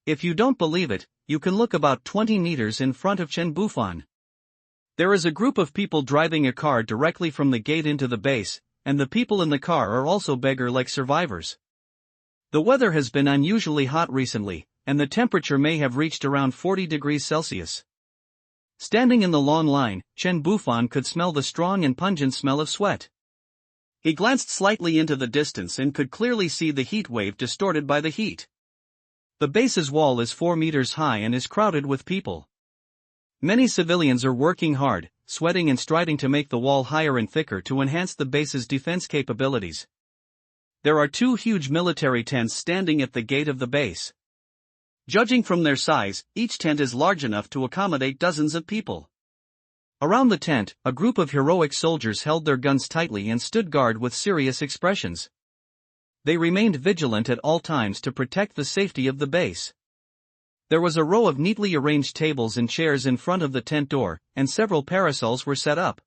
If you don't believe it, you can look about 20 meters in front of Chen Bufan. There is a group of people driving a car directly from the gate into the base, and the people in the car are also beggar-like survivors. The weather has been unusually hot recently, and the temperature may have reached around 40 degrees Celsius. Standing in the long line, Chen Bufan could smell the strong and pungent smell of sweat. He glanced slightly into the distance and could clearly see the heat wave distorted by the heat. The base's wall is 4 meters high and is crowded with people. Many civilians are working hard, sweating and striding to make the wall higher and thicker to enhance the base's defense capabilities. There are 2 huge military tents standing at the gate of the base. Judging from their size, each tent is large enough to accommodate dozens of people. Around the tent, a group of heroic soldiers held their guns tightly and stood guard with serious expressions. They remained vigilant at all times to protect the safety of the base. There was a row of neatly arranged tables and chairs in front of the tent door, and several parasols were set up.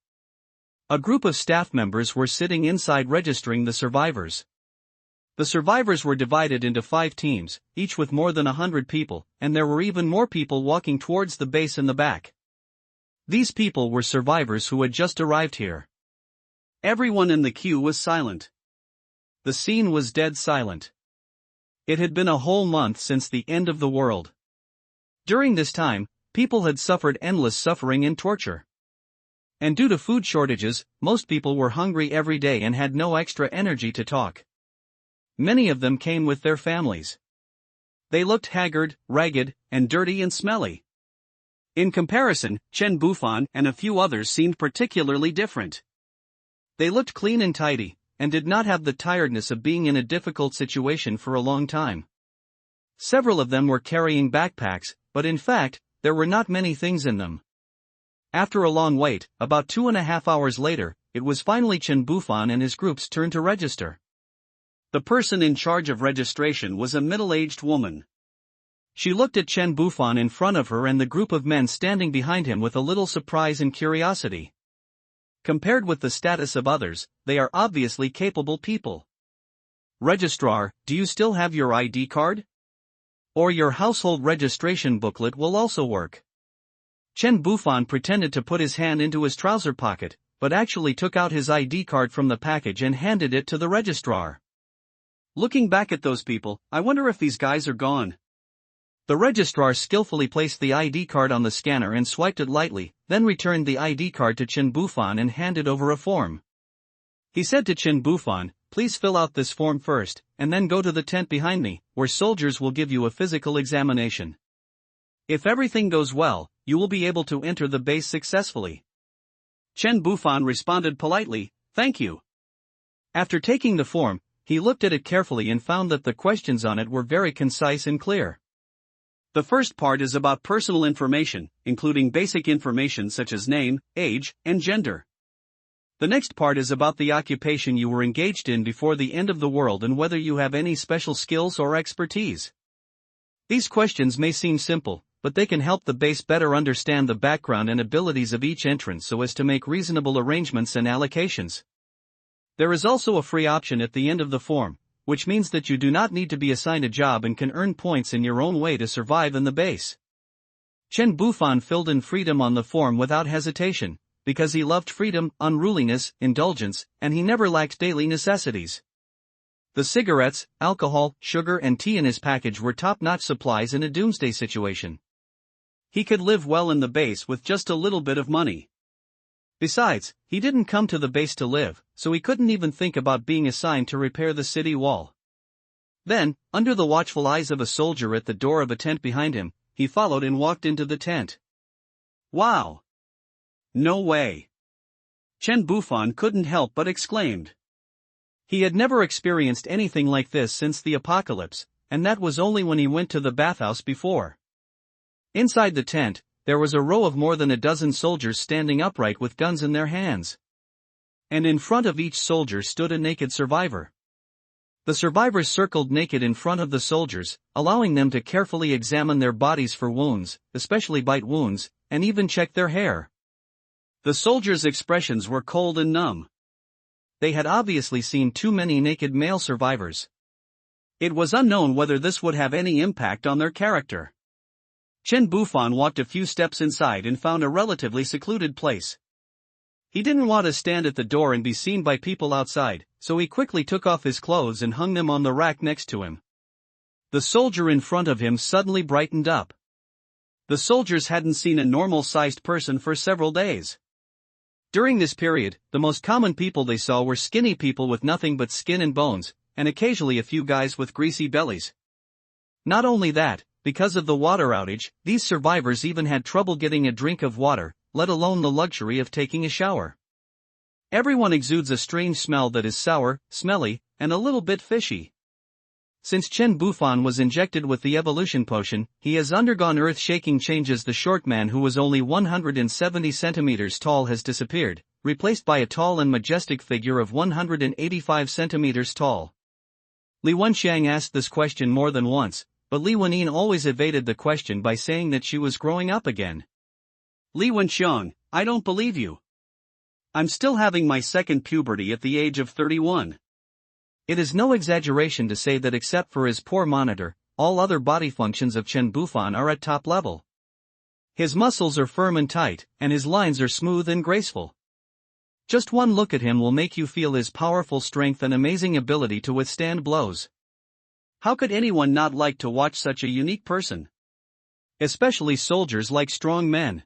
A group of staff members were sitting inside registering the survivors. The survivors were divided into 5 teams, each with more than 100 people, and there were even more people walking towards the base in the back. These people were survivors who had just arrived here. Everyone in the queue was silent. The scene was dead silent. It had been a whole month since the end of the world. During this time, people had suffered endless suffering and torture. And due to food shortages, most people were hungry every day and had no extra energy to talk. Many of them came with their families. They looked haggard, ragged, and dirty and smelly. In comparison, Chen Bufan and a few others seemed particularly different. They looked clean and tidy, and did not have the tiredness of being in a difficult situation for a long time. Several of them were carrying backpacks, but in fact, there were not many things in them. After a long wait, about 2.5 hours later, it was finally Chen Bufan and his group's turn to register. The person in charge of registration was a middle-aged woman. She looked at Chen Bufan in front of her and the group of men standing behind him with a little surprise and curiosity. Compared with the status of others, they are obviously capable people. Registrar, do you still have your ID card? Or your household registration booklet will also work. Chen Bufan pretended to put his hand into his trouser pocket, but actually took out his ID card from the package and handed it to the registrar. Looking back at those people, I wonder if these guys are gone. The registrar skillfully placed the ID card on the scanner and swiped it lightly, then returned the ID card to Chen Bufan and handed over a form. He said to Chen Bufan, "Please fill out this form first, and then go to the tent behind me, where soldiers will give you a physical examination. If everything goes well, you will be able to enter the base successfully." Chen Bufan responded politely, "Thank you." After taking the form, he looked at it carefully and found that the questions on it were very concise and clear. The first part is about personal information, including basic information such as name, age, and gender. The next part is about the occupation you were engaged in before the end of the world and whether you have any special skills or expertise. These questions may seem simple, but they can help the base better understand the background and abilities of each entrant so as to make reasonable arrangements and allocations. There is also a free option at the end of the form, which means that you do not need to be assigned a job and can earn points in your own way to survive in the base. Chen Bufan filled in freedom on the form without hesitation, because he loved freedom, unruliness, indulgence, and he never lacked daily necessities. The cigarettes, alcohol, sugar and tea in his package were top-notch supplies in a doomsday situation. He could live well in the base with just a little bit of money. Besides, he didn't come to the base to live, so he couldn't even think about being assigned to repair the city wall. Then, under the watchful eyes of a soldier at the door of a tent behind him, he followed and walked into the tent. "Wow! No way!" Chen Bufan couldn't help but exclaimed. He had never experienced anything like this since the apocalypse, and that was only when he went to the bathhouse before. Inside the tent, there was a row of more than a dozen soldiers standing upright with guns in their hands. And in front of each soldier stood a naked survivor. The survivors circled naked in front of the soldiers, allowing them to carefully examine their bodies for wounds, especially bite wounds, and even check their hair. The soldiers' expressions were cold and numb. They had obviously seen too many naked male survivors. It was unknown whether this would have any impact on their character. Chen Bufan walked a few steps inside and found a relatively secluded place. He didn't want to stand at the door and be seen by people outside, so he quickly took off his clothes and hung them on the rack next to him. The soldier in front of him suddenly brightened up. The soldiers hadn't seen a normal-sized person for several days. During this period, the most common people they saw were skinny people with nothing but skin and bones, and occasionally a few guys with greasy bellies. Not only that, because of the water outage, these survivors even had trouble getting a drink of water, let alone the luxury of taking a shower. Everyone exudes a strange smell that is sour, smelly, and a little bit fishy. Since Chen Bufan was injected with the evolution potion, he has undergone earth-shaking changes. The short man who was only 170 centimeters tall has disappeared, replaced by a tall and majestic figure of 185 centimeters tall. Li Wenxiang asked this question more than once, but Li Wenyin always evaded the question by saying that she was growing up again. "Li Wenxiang, I don't believe you. I'm still having my second puberty at the age of 31. It is no exaggeration to say that except for his poor monitor, all other body functions of Chen Bufan are at top level. His muscles are firm and tight, and his lines are smooth and graceful. Just one look at him will make you feel his powerful strength and amazing ability to withstand blows. How could anyone not like to watch such a unique person? Especially soldiers like strong men."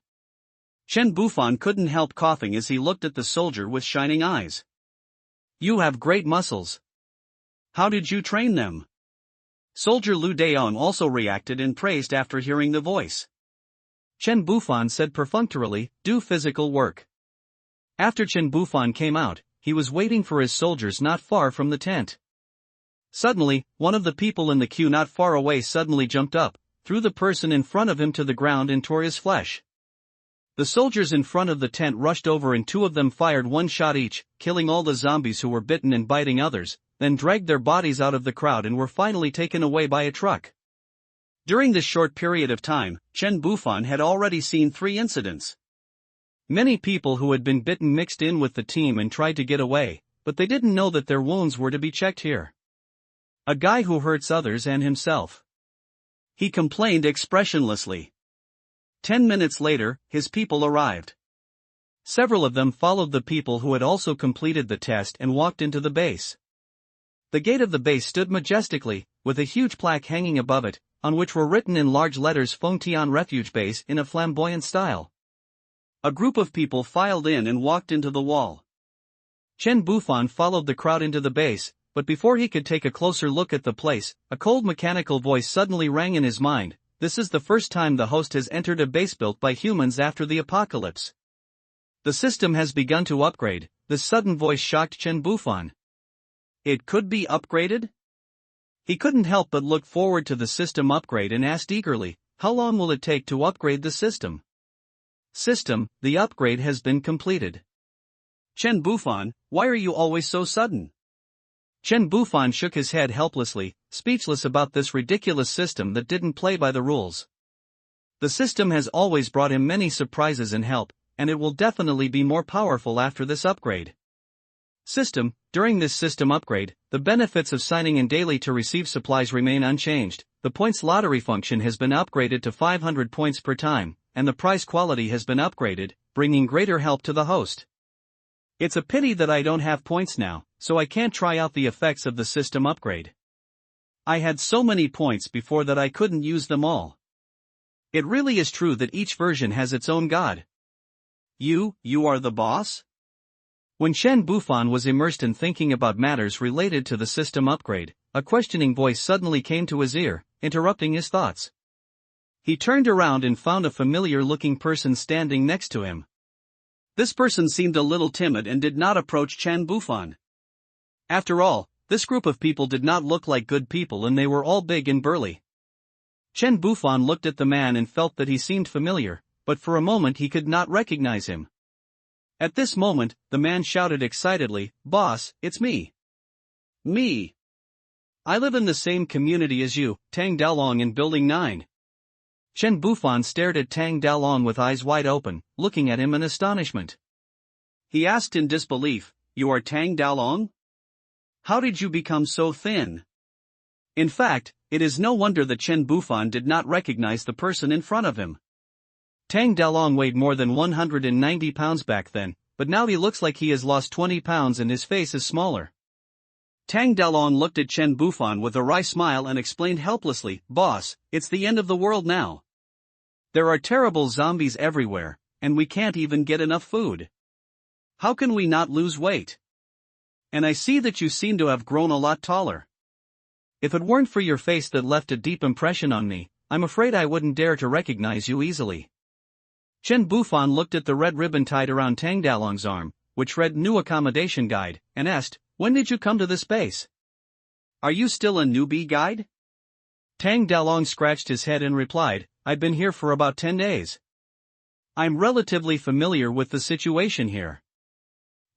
Chen Bufan couldn't help coughing as he looked at the soldier with shining eyes. "You have great muscles. How did you train them?" Soldier Lu Daong also reacted and praised after hearing the voice. Chen Bufan said perfunctorily, "Do physical work." After Chen Bufan came out, he was waiting for his soldiers not far from the tent. Suddenly, one of the people in the queue not far away suddenly jumped up, threw the person in front of him to the ground and tore his flesh. The soldiers in front of the tent rushed over and two of them fired one shot each, killing all the zombies who were bitten and biting others, then dragged their bodies out of the crowd and were finally taken away by a truck. During this short period of time, Chen Bufan had already seen 3 incidents. Many people who had been bitten mixed in with the team and tried to get away, but they didn't know that their wounds were to be checked here. A guy who hurts others and himself. He complained expressionlessly. 10 minutes later, his people arrived. Several of them followed the people who had also completed the test and walked into the base. The gate of the base stood majestically, with a huge plaque hanging above it, on which were written in large letters Fengtian Refuge Base in a flamboyant style. A group of people filed in and walked into the wall. Chen Bufan followed the crowd into the base, but before he could take a closer look at the place, a cold mechanical voice suddenly rang in his mind. This is the first time the host has entered a base built by humans after the apocalypse. The system has begun to upgrade. The sudden voice shocked Chen Bufan. It could be upgraded? He couldn't help but look forward to the system upgrade and asked eagerly, how long will it take to upgrade the system? System, the upgrade has been completed. Chen Bufan, why are you always so sudden? Chen Bufan shook his head helplessly, speechless about this ridiculous system that didn't play by the rules. The system has always brought him many surprises and help, and it will definitely be more powerful after this upgrade. System, during this system upgrade, the benefits of signing in daily to receive supplies remain unchanged. The points lottery function has been upgraded to 500 points per time, and the prize quality has been upgraded, bringing greater help to the host. It's a pity that I don't have points now, so I can't try out the effects of the system upgrade. I had so many points before that I couldn't use them all. It really is true that each version has its own god. You are the boss? When Chen Bufan was immersed in thinking about matters related to the system upgrade, a questioning voice suddenly came to his ear, interrupting his thoughts. He turned around and found a familiar-looking person standing next to him. This person seemed a little timid and did not approach Chen Bufan. After all, this group of people did not look like good people and they were all big and burly. Chen Bufan looked at the man and felt that he seemed familiar, but for a moment he could not recognize him. At this moment, the man shouted excitedly, "Boss, it's me. Me. I live in the same community as you, Tang Daolong in Building 9. Chen Bufan stared at Tang Daolong with eyes wide open, looking at him in astonishment. He asked in disbelief, "You are Tang Daolong? How did you become so thin?" In fact, it is no wonder that Chen Bufan did not recognize the person in front of him. Tang Daolong weighed more than 190 pounds back then, but now he looks like he has lost 20 pounds and his face is smaller. Tang Daolong looked at Chen Bufan with a wry smile and explained helplessly, "Boss, it's the end of the world now. There are terrible zombies everywhere, and we can't even get enough food. How can we not lose weight? And I see that you seem to have grown a lot taller. If it weren't for your face that left a deep impression on me, I'm afraid I wouldn't dare to recognize you easily." Chen Bufan looked at the red ribbon tied around Tang Daolong's arm, which read New Accommodation Guide, and asked, "When did you come to this base? Are you still a newbie guide?" Tang Daolong scratched his head and replied, "I've been here for about 10 days. I'm relatively familiar with the situation here.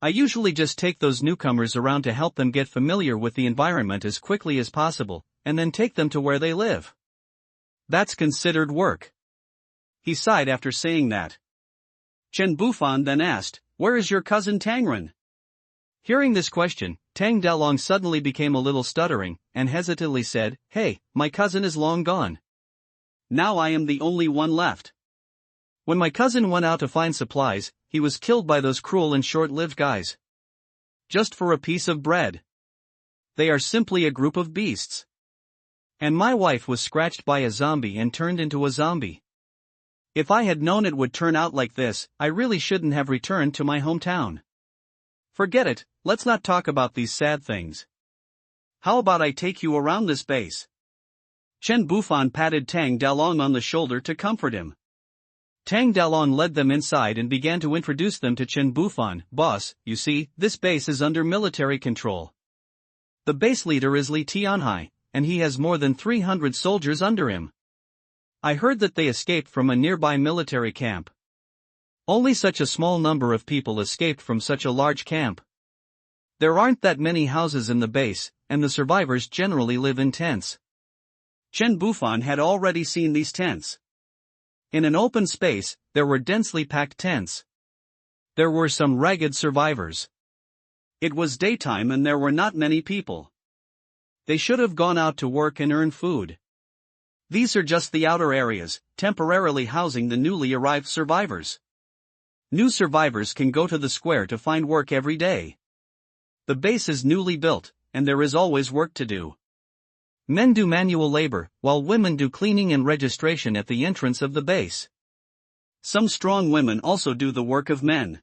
I usually just take those newcomers around to help them get familiar with the environment as quickly as possible, and then take them to where they live. That's considered work." He sighed after saying that. Chen Bufan then asked, "Where is your cousin Tangren?" Hearing this question, Tang Daolong suddenly became a little stuttering, and hesitantly said, "Hey, my cousin is long gone. Now I am the only one left. When my cousin went out to find supplies, he was killed by those cruel and short-lived guys. Just for a piece of bread. They are simply a group of beasts. And my wife was scratched by a zombie and turned into a zombie. If I had known it would turn out like this, I really shouldn't have returned to my hometown. Forget it, let's not talk about these sad things. How about I take you around this base?" Chen Bufan patted Tang Daolong on the shoulder to comfort him. Tang Daolong led them inside and began to introduce them to Chen Bufan. "Boss, you see, this base is under military control. The base leader is Li Tianhai, and he has more than 300 soldiers under him. I heard that they escaped from a nearby military camp. Only such a small number of people escaped from such a large camp. There aren't that many houses in the base, and the survivors generally live in tents." Chen Bufan had already seen these tents. In an open space, there were densely packed tents. There were some ragged survivors. It was daytime and there were not many people. They should have gone out to work and earn food. These are just the outer areas, temporarily housing the newly arrived survivors. New survivors can go to the square to find work every day. The base is newly built, and there is always work to do. Men do manual labor, while women do cleaning and registration at the entrance of the base. Some strong women also do the work of men.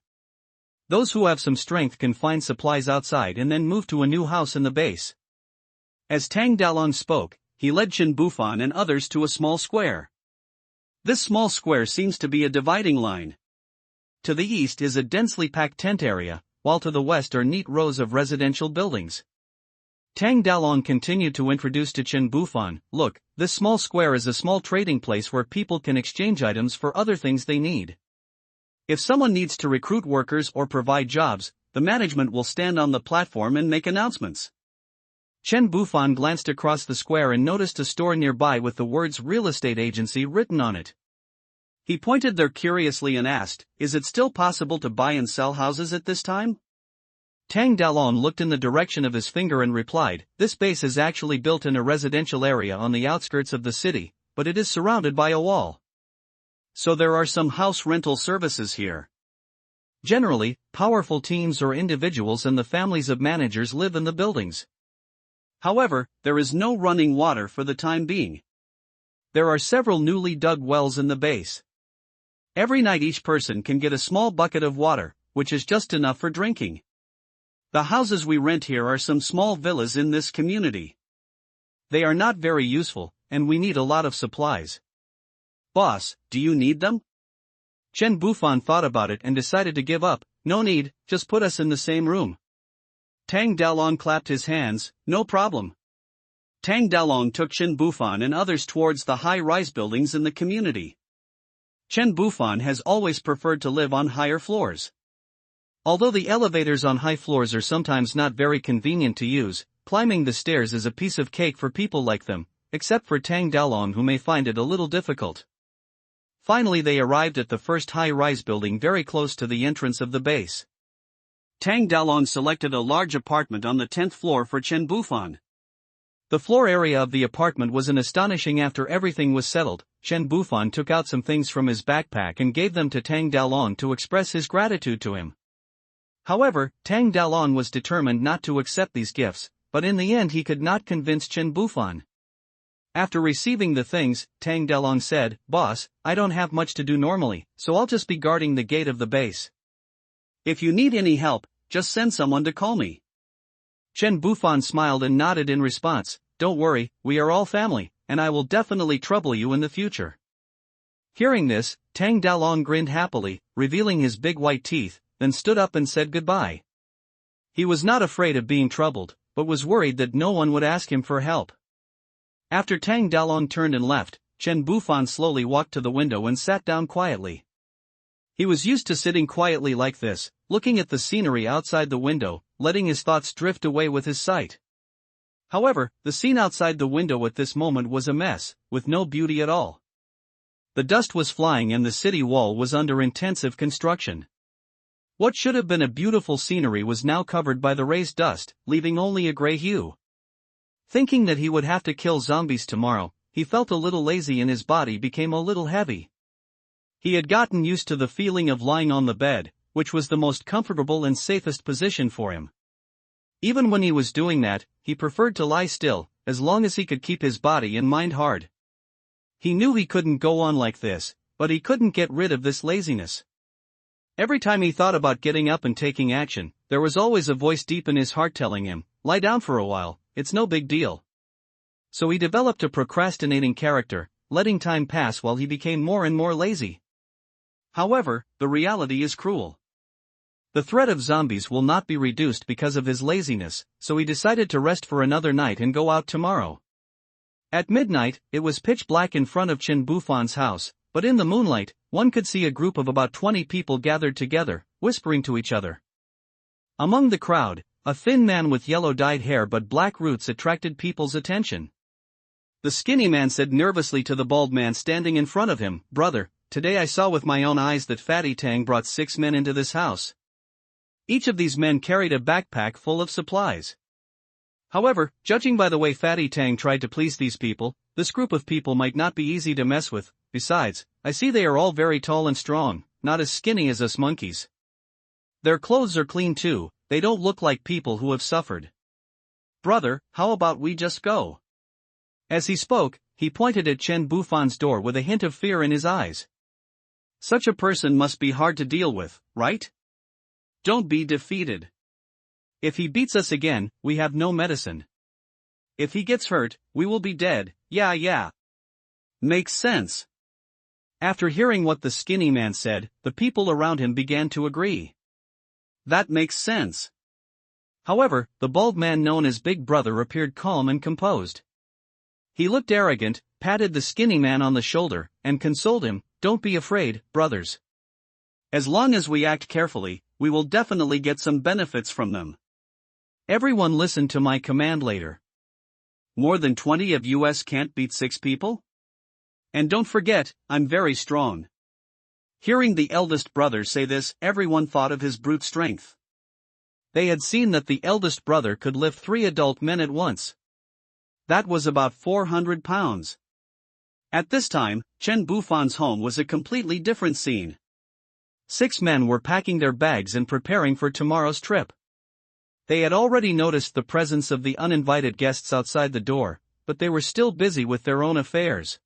Those who have some strength can find supplies outside and then move to a new house in the base. As Tang Dalong spoke, he led Chen Bufan and others to a small square. This small square seems to be a dividing line. To the east is a densely packed tent area, while to the west are neat rows of residential buildings. Tang Dalong continued to introduce to Chen Bufan, "Look, this small square is a small trading place where people can exchange items for other things they need. If someone needs to recruit workers or provide jobs, the management will stand on the platform and make announcements." Chen Bufan glanced across the square and noticed a store nearby with the words "Real Estate Agency" written on it. He pointed there curiously and asked, "Is it still possible to buy and sell houses at this time?" Tang Dalong looked in the direction of his finger and replied, "This base is actually built in a residential area on the outskirts of the city, but it is surrounded by a wall. So there are some house rental services here. Generally, powerful teams or individuals and the families of managers live in the buildings. However, there is no running water for the time being. There are several newly dug wells in the base. Every night each person can get a small bucket of water, which is just enough for drinking. The houses we rent here are some small villas in this community. They are not very useful, and we need a lot of supplies. Boss, do you need them?" Chen Bufan thought about it and decided to give up. "No need, just put us in the same room." Tang Dalong clapped his hands, "No problem." Tang Dalong took Chen Bufan and others towards the high-rise buildings in the community. Chen Bufan has always preferred to live on higher floors. Although the elevators on high floors are sometimes not very convenient to use, climbing the stairs is a piece of cake for people like them, except for Tang Dalong, who may find it a little difficult. Finally they arrived at the first high-rise building very close to the entrance of the base. Tang Dalong selected a large apartment on the 10th floor for Chen Bufan. The floor area of the apartment was an astonishing. After everything was settled, Chen Bufan took out some things from his backpack and gave them to Tang Dalong to express his gratitude to him. However, Tang Dalong was determined not to accept these gifts, but in the end he could not convince Chen Bufan. After receiving the things, Tang Dalong said, "Boss, I don't have much to do normally, so I'll just be guarding the gate of the base. If you need any help, just send someone to call me." Chen Bufan smiled and nodded in response, "Don't worry, we are all family, and I will definitely trouble you in the future." Hearing this, Tang Dalong grinned happily, revealing his big white teeth, then stood up and said goodbye. He was not afraid of being troubled, but was worried that no one would ask him for help. After Tang Dalong turned and left, Chen Bufan slowly walked to the window and sat down quietly. He was used to sitting quietly like this, looking at the scenery outside the window, letting his thoughts drift away with his sight. However, the scene outside the window at this moment was a mess, with no beauty at all. The dust was flying and the city wall was under intensive construction. What should have been a beautiful scenery was now covered by the raised dust, leaving only a gray hue. Thinking that he would have to kill zombies tomorrow, he felt a little lazy and his body became a little heavy. He had gotten used to the feeling of lying on the bed, which was the most comfortable and safest position for him. Even when he was doing that, he preferred to lie still, as long as he could keep his body and mind hard. He knew he couldn't go on like this, but he couldn't get rid of this laziness. Every time he thought about getting up and taking action, there was always a voice deep in his heart telling him, "Lie down for a while, it's no big deal." So he developed a procrastinating character, letting time pass while he became more and more lazy. However, the reality is cruel. The threat of zombies will not be reduced because of his laziness, so he decided to rest for another night and go out tomorrow. At midnight, it was pitch black in front of Chen Bufan's house, but in the moonlight, one could see a group of about 20 people gathered together, whispering to each other. Among the crowd, a thin man with yellow-dyed hair but black roots attracted people's attention. The skinny man said nervously to the bald man standing in front of him, "Brother, today I saw with my own eyes that Fatty Tang brought 6 men into this house. Each of these men carried a backpack full of supplies. However, judging by the way Fatty Tang tried to please these people, this group of people might not be easy to mess with. Besides, I see they are all very tall and strong, not as skinny as us monkeys. Their clothes are clean too, they don't look like people who have suffered. Brother, how about we just go?" As he spoke, he pointed at Chen Bufan's door with a hint of fear in his eyes. Such a person must be hard to deal with, right? Don't be defeated. If he beats us again, we have no medicine. If he gets hurt, we will be dead. Yeah. Makes sense. After hearing what the skinny man said, the people around him began to agree. That makes sense. However, the bald man known as Big Brother appeared calm and composed. He looked arrogant, patted the skinny man on the shoulder, and consoled him, "Don't be afraid, brothers. As long as we act carefully, we will definitely get some benefits from them. Everyone listen to my command later. More than 20 of us can't beat 6 people? And don't forget, I'm very strong." Hearing the eldest brother say this, everyone thought of his brute strength. They had seen that the eldest brother could lift 3 adult men at once. That was about 400 pounds. At this time, Chen Bufan's home was a completely different scene. 6 men were packing their bags and preparing for tomorrow's trip. They had already noticed the presence of the uninvited guests outside the door, but they were still busy with their own affairs.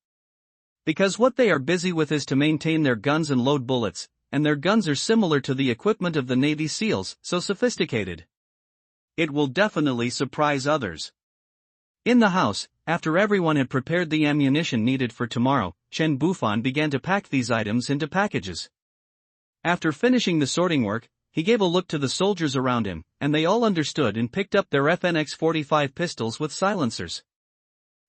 Because what they are busy with is to maintain their guns and load bullets, and their guns are similar to the equipment of the Navy SEALs, so sophisticated. It will definitely surprise others. In the house, after everyone had prepared the ammunition needed for tomorrow, Chen Bufan began to pack these items into packages. After finishing the sorting work, he gave a look to the soldiers around him, and they all understood and picked up their FNX-45 pistols with silencers.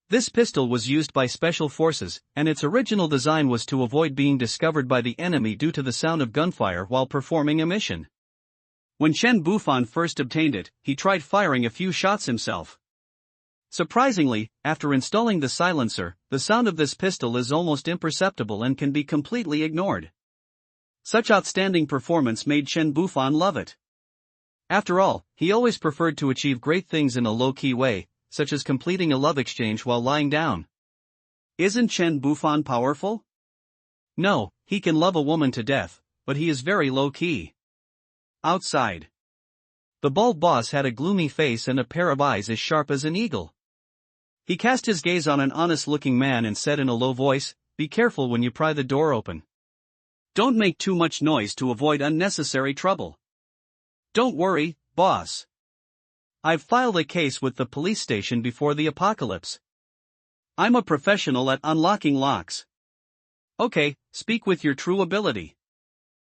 This pistol was used by special forces, and its original design was to avoid being discovered by the enemy due to the sound of gunfire while performing a mission. When Chen Bufan first obtained it, he tried firing a few shots himself. Surprisingly, after installing the silencer, the sound of this pistol is almost imperceptible and can be completely ignored. Such outstanding performance made Chen Bufan love it. After all, he always preferred to achieve great things in a low-key way, such as completing a love exchange while lying down. Isn't Chen Bufan powerful? No, he can love a woman to death, but he is very low-key. Outside. The bald boss had a gloomy face and a pair of eyes as sharp as an eagle. He cast his gaze on an honest-looking man and said in a low voice, "Be careful when you pry the door open. Don't make too much noise to avoid unnecessary trouble." "Don't worry, boss. I've filed a case with the police station before the apocalypse. I'm a professional at unlocking locks." "Okay, speak with your true ability."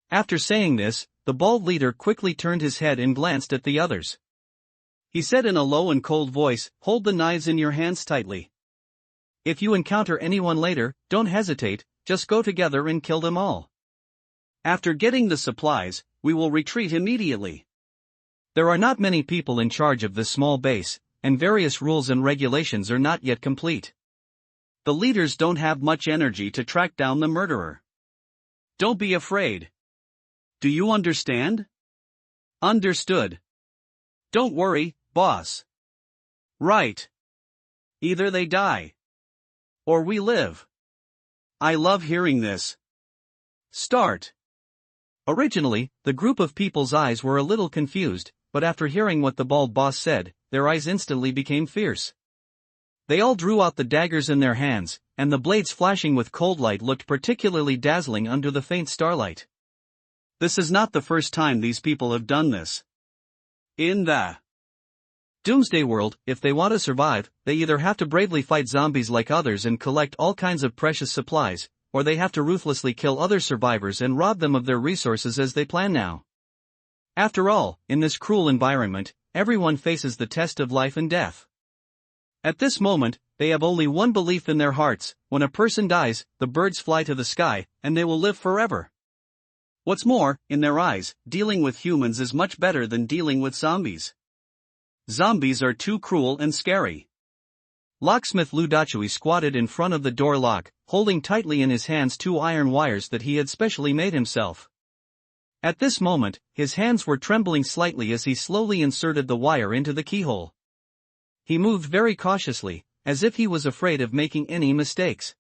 After saying this, the bald leader quickly turned his head and glanced at the others. He said in a low and cold voice, "Hold the knives in your hands tightly. If you encounter anyone later, don't hesitate, just go together and kill them all. After getting the supplies, we will retreat immediately." There are not many people in charge of this small base, and various rules and regulations are not yet complete. The leaders don't have much energy to track down the murderer. Don't be afraid. Do you understand? Understood. Don't worry, boss. Right. Either they die. Or we live. I love hearing this. Start. Originally, the group of people's eyes were a little confused, but after hearing what the bald boss said, their eyes instantly became fierce. They all drew out the daggers in their hands, and the blades flashing with cold light looked particularly dazzling under the faint starlight. This is not the first time these people have done this. In the Doomsday world, if they want to survive, they either have to bravely fight zombies like others and collect all kinds of precious supplies, or they have to ruthlessly kill other survivors and rob them of their resources as they plan now. After all, in this cruel environment, everyone faces the test of life and death. At this moment, they have only one belief in their hearts: when a person dies, the birds fly to the sky, and they will live forever. What's more, in their eyes, dealing with humans is much better than dealing with zombies. Zombies are too cruel and scary. Locksmith Ludachui squatted in front of the door lock, holding tightly in his hands 2 iron wires that he had specially made himself. At this moment, his hands were trembling slightly as he slowly inserted the wire into the keyhole. He moved very cautiously, as if he was afraid of making any mistakes.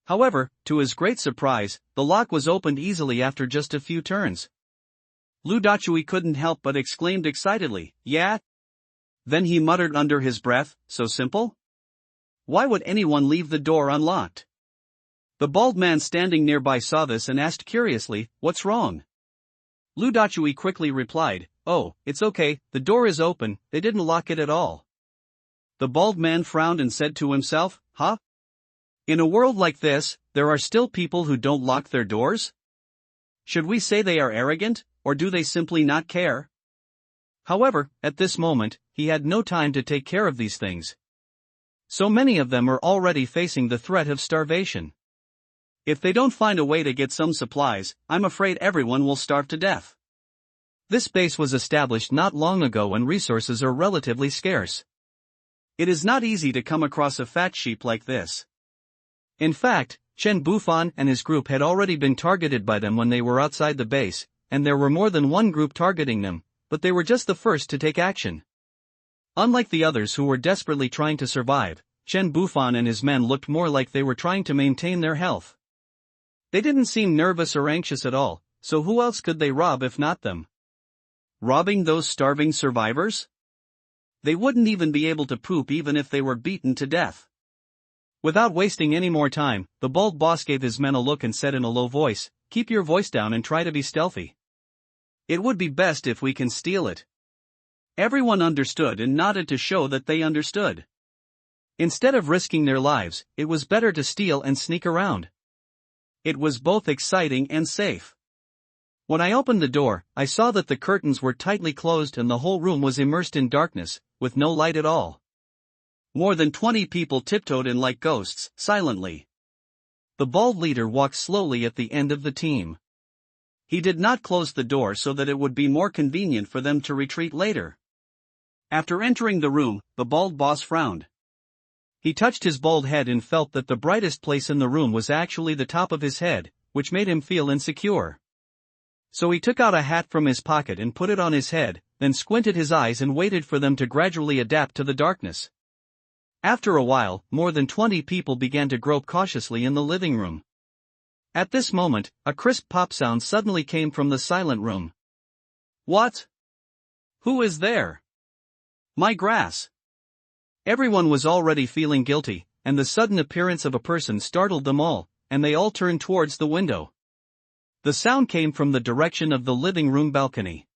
However, to his great surprise, the lock was opened easily after just a few turns. Ludachui couldn't help but exclaimed excitedly, "Yeah?" Then he muttered under his breath, "So simple? Why would anyone leave the door unlocked?" The bald man standing nearby saw this and asked curiously, "What's wrong?" Ludachui quickly replied, "Oh, it's okay, the door is open, they didn't lock it at all." The bald man frowned and said to himself, "Huh? In a world like this, there are still people who don't lock their doors? Should we say they are arrogant, or do they simply not care?" However, at this moment, he had no time to take care of these things. So many of them are already facing the threat of starvation. If they don't find a way to get some supplies, I'm afraid everyone will starve to death. This base was established not long ago when resources are relatively scarce. It is not easy to come across a fat sheep like this. In fact, Chen Bufan and his group had already been targeted by them when they were outside the base, and there were more than one group targeting them, but they were just the first to take action. Unlike the others who were desperately trying to survive, Chen Bufan and his men looked more like they were trying to maintain their health. They didn't seem nervous or anxious at all, so who else could they rob if not them? Robbing those starving survivors? They wouldn't even be able to poop even if they were beaten to death. Without wasting any more time, the bald boss gave his men a look and said in a low voice, "Keep your voice down and try to be stealthy. It would be best if we can steal it." Everyone understood and nodded to show that they understood. Instead of risking their lives, it was better to steal and sneak around. It was both exciting and safe. When I opened the door, I saw that the curtains were tightly closed and the whole room was immersed in darkness, with no light at all. More than 20 people tiptoed in like ghosts, silently. The bald leader walked slowly at the end of the team. He did not close the door so that it would be more convenient for them to retreat later. After entering the room, the bald boss frowned. He touched his bald head and felt that the brightest place in the room was actually the top of his head, which made him feel insecure. So he took out a hat from his pocket and put it on his head, then squinted his eyes and waited for them to gradually adapt to the darkness. After a while, more than 20 people began to grope cautiously in the living room. At this moment, a crisp pop sound suddenly came from the silent room. "What? Who is there? My grass!" Everyone was already feeling guilty, and the sudden appearance of a person startled them all, and they all turned towards the window. The sound came from the direction of the living room balcony.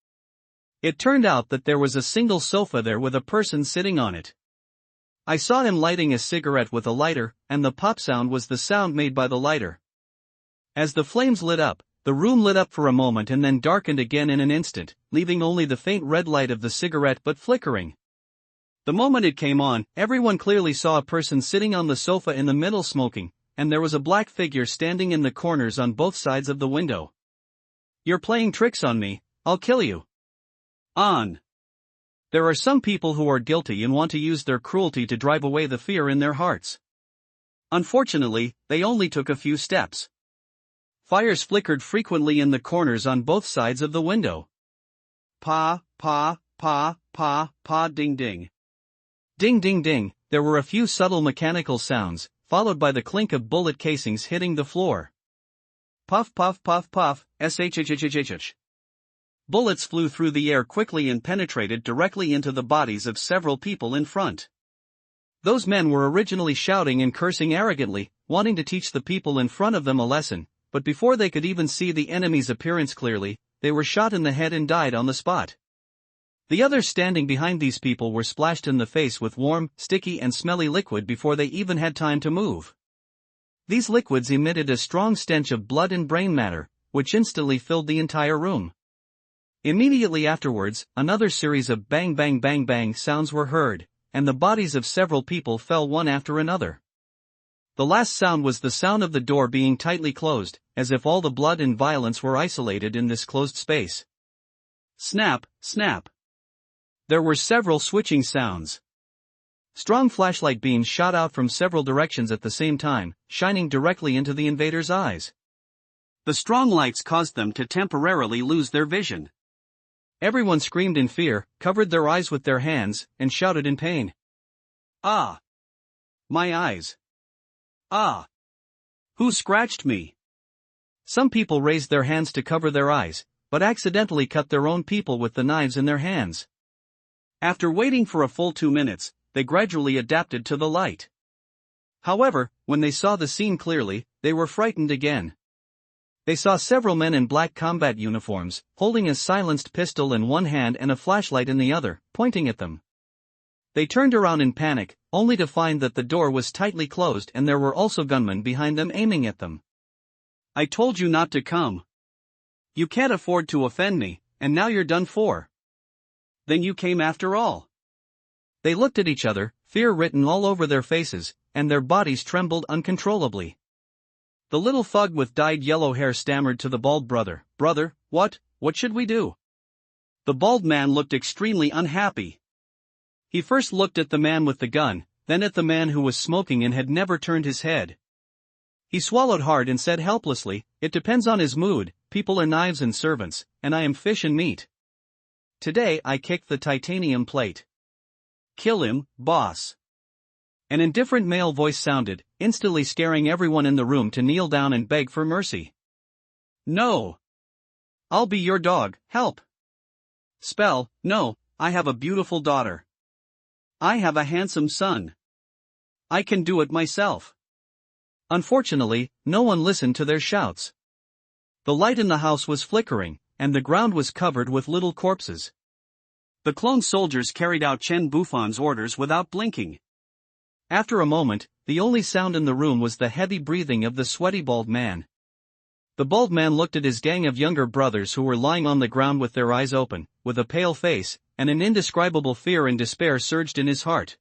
It turned out that there was a single sofa there with a person sitting on it. I saw him lighting a cigarette with a lighter, and the pop sound was the sound made by the lighter. As the flames lit up, the room lit up for a moment and then darkened again in an instant, leaving only the faint red light of the cigarette but flickering. The moment it came on, everyone clearly saw a person sitting on the sofa in the middle smoking, and there was a black figure standing in the corners on both sides of the window. "You're playing tricks on me, I'll kill you." On. There are some people who are guilty and want to use their cruelty to drive away the fear in their hearts. Unfortunately, they only took a few steps. Fires flickered frequently in the corners on both sides of the window. Pa, pa, pa, pa, pa, ding ding. Ding ding ding, there were a few subtle mechanical sounds, followed by the clink of bullet casings hitting the floor. Puff puff puff puff, shhhhhh. Bullets flew through the air quickly and penetrated directly into the bodies of several people in front. Those men were originally shouting and cursing arrogantly, wanting to teach the people in front of them a lesson, but before they could even see the enemy's appearance clearly, they were shot in the head and died on the spot. The others standing behind these people were splashed in the face with warm, sticky and smelly liquid before they even had time to move. These liquids emitted a strong stench of blood and brain matter, which instantly filled the entire room. Immediately afterwards, another series of bang bang bang bang sounds were heard, and the bodies of several people fell one after another. The last sound was the sound of the door being tightly closed, as if all the blood and violence were isolated in this closed space. Snap, snap. There were several switching sounds. Strong flashlight beams shot out from several directions at the same time, shining directly into the invaders' eyes. The strong lights caused them to temporarily lose their vision. Everyone screamed in fear, covered their eyes with their hands, and shouted in pain. "Ah! My eyes! Ah! Who scratched me?" Some people raised their hands to cover their eyes, but accidentally cut their own people with the knives in their hands. After waiting for a full 2 minutes, they gradually adapted to the light. However, when they saw the scene clearly, they were frightened again. They saw several men in black combat uniforms, holding a silenced pistol in one hand and a flashlight in the other, pointing at them. They turned around in panic, only to find that the door was tightly closed and there were also gunmen behind them aiming at them. "I told you not to come. You can't afford to offend me, and now you're done for." "Then you came after all." They looked at each other, fear written all over their faces, and their bodies trembled uncontrollably. The little thug with dyed yellow hair stammered to the bald brother, "Brother, what should we do?" The bald man looked extremely unhappy. He first looked at the man with the gun, then at the man who was smoking and had never turned his head. He swallowed hard and said helplessly, "It depends on his mood, people are knives and servants, and I am fish and meat. Today I kicked the titanium plate." "Kill him, boss." An indifferent male voice sounded, instantly scaring everyone in the room to kneel down and beg for mercy. "No. I'll be your dog, help." "Spell, no, I have a beautiful daughter. I have a handsome son. I can do it myself." Unfortunately, no one listened to their shouts. The light in the house was flickering, and the ground was covered with little corpses. The clone soldiers carried out Chen Bufan's orders without blinking. After a moment, the only sound in the room was the heavy breathing of the sweaty bald man. The bald man looked at his gang of younger brothers who were lying on the ground with their eyes open, with a pale face, and an indescribable fear and despair surged in his heart.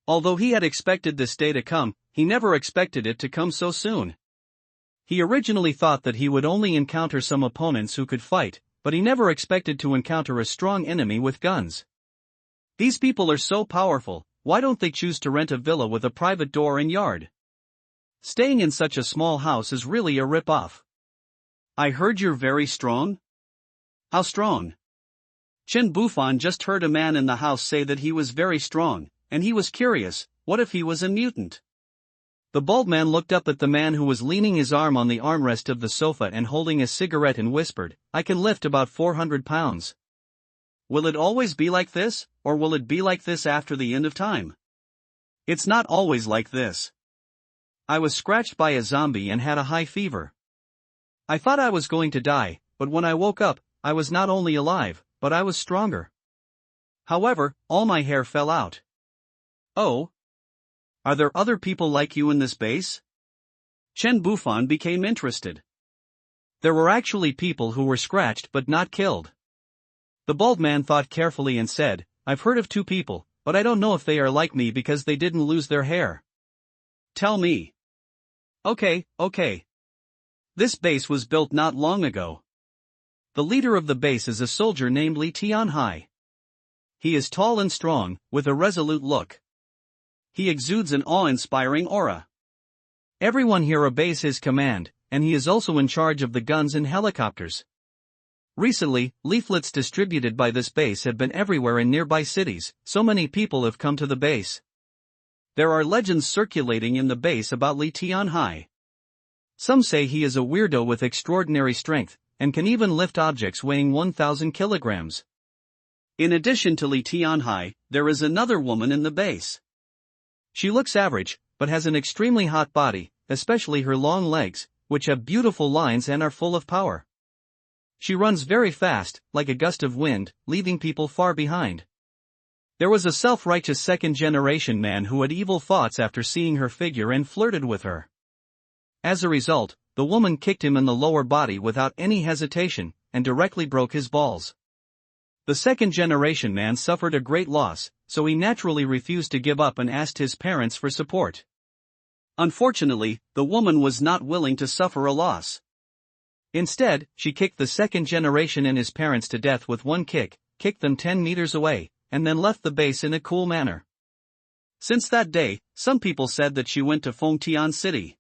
Although he had expected this day to come, he never expected it to come so soon. He originally thought that he would only encounter some opponents who could fight, but he never expected to encounter a strong enemy with guns. These people are so powerful, why don't they choose to rent a villa with a private door and yard? Staying in such a small house is really a rip-off. "I heard you're very strong?" "How strong?" Chen Bufan just heard a man in the house say that he was very strong, and he was curious, what if he was a mutant? The bald man looked up at the man who was leaning his arm on the armrest of the sofa and holding a cigarette and whispered, "I can lift about 400 pounds. Will it always be like this, or will it be like this after the end of time?" "It's not always like this. I was scratched by a zombie and had a high fever. I thought I was going to die, but when I woke up, I was not only alive, but I was stronger. However, all my hair fell out." "Oh? Are there other people like you in this base?" Chen Bufan became interested. There were actually people who were scratched but not killed. The bald man thought carefully and said, "I've heard of 2 people, but I don't know if they are like me because they didn't lose their hair." "Tell me." Okay. This base was built not long ago. The leader of the base is a soldier named Li Tianhai. He is tall and strong, with a resolute look. He exudes an awe-inspiring aura. Everyone here obeys his command, and he is also in charge of the guns and helicopters. Recently, leaflets distributed by this base have been everywhere in nearby cities, so many people have come to the base. There are legends circulating in the base about Li Tianhai. Some say he is a weirdo with extraordinary strength, and can even lift objects weighing 1,000 kilograms. In addition to Li Tianhai, there is another woman in the base. She looks average, but has an extremely hot body, especially her long legs, which have beautiful lines and are full of power. She runs very fast, like a gust of wind, leaving people far behind. There was a self-righteous second-generation man who had evil thoughts after seeing her figure and flirted with her. As a result, the woman kicked him in the lower body without any hesitation, and directly broke his balls. The second-generation man suffered a great loss, so he naturally refused to give up and asked his parents for support. Unfortunately, the woman was not willing to suffer a loss. Instead, she kicked the second generation and his parents to death with one kick, kicked them 10 meters away, and then left the base in a cool manner. Since that day, some people said that she went to Fengtian City.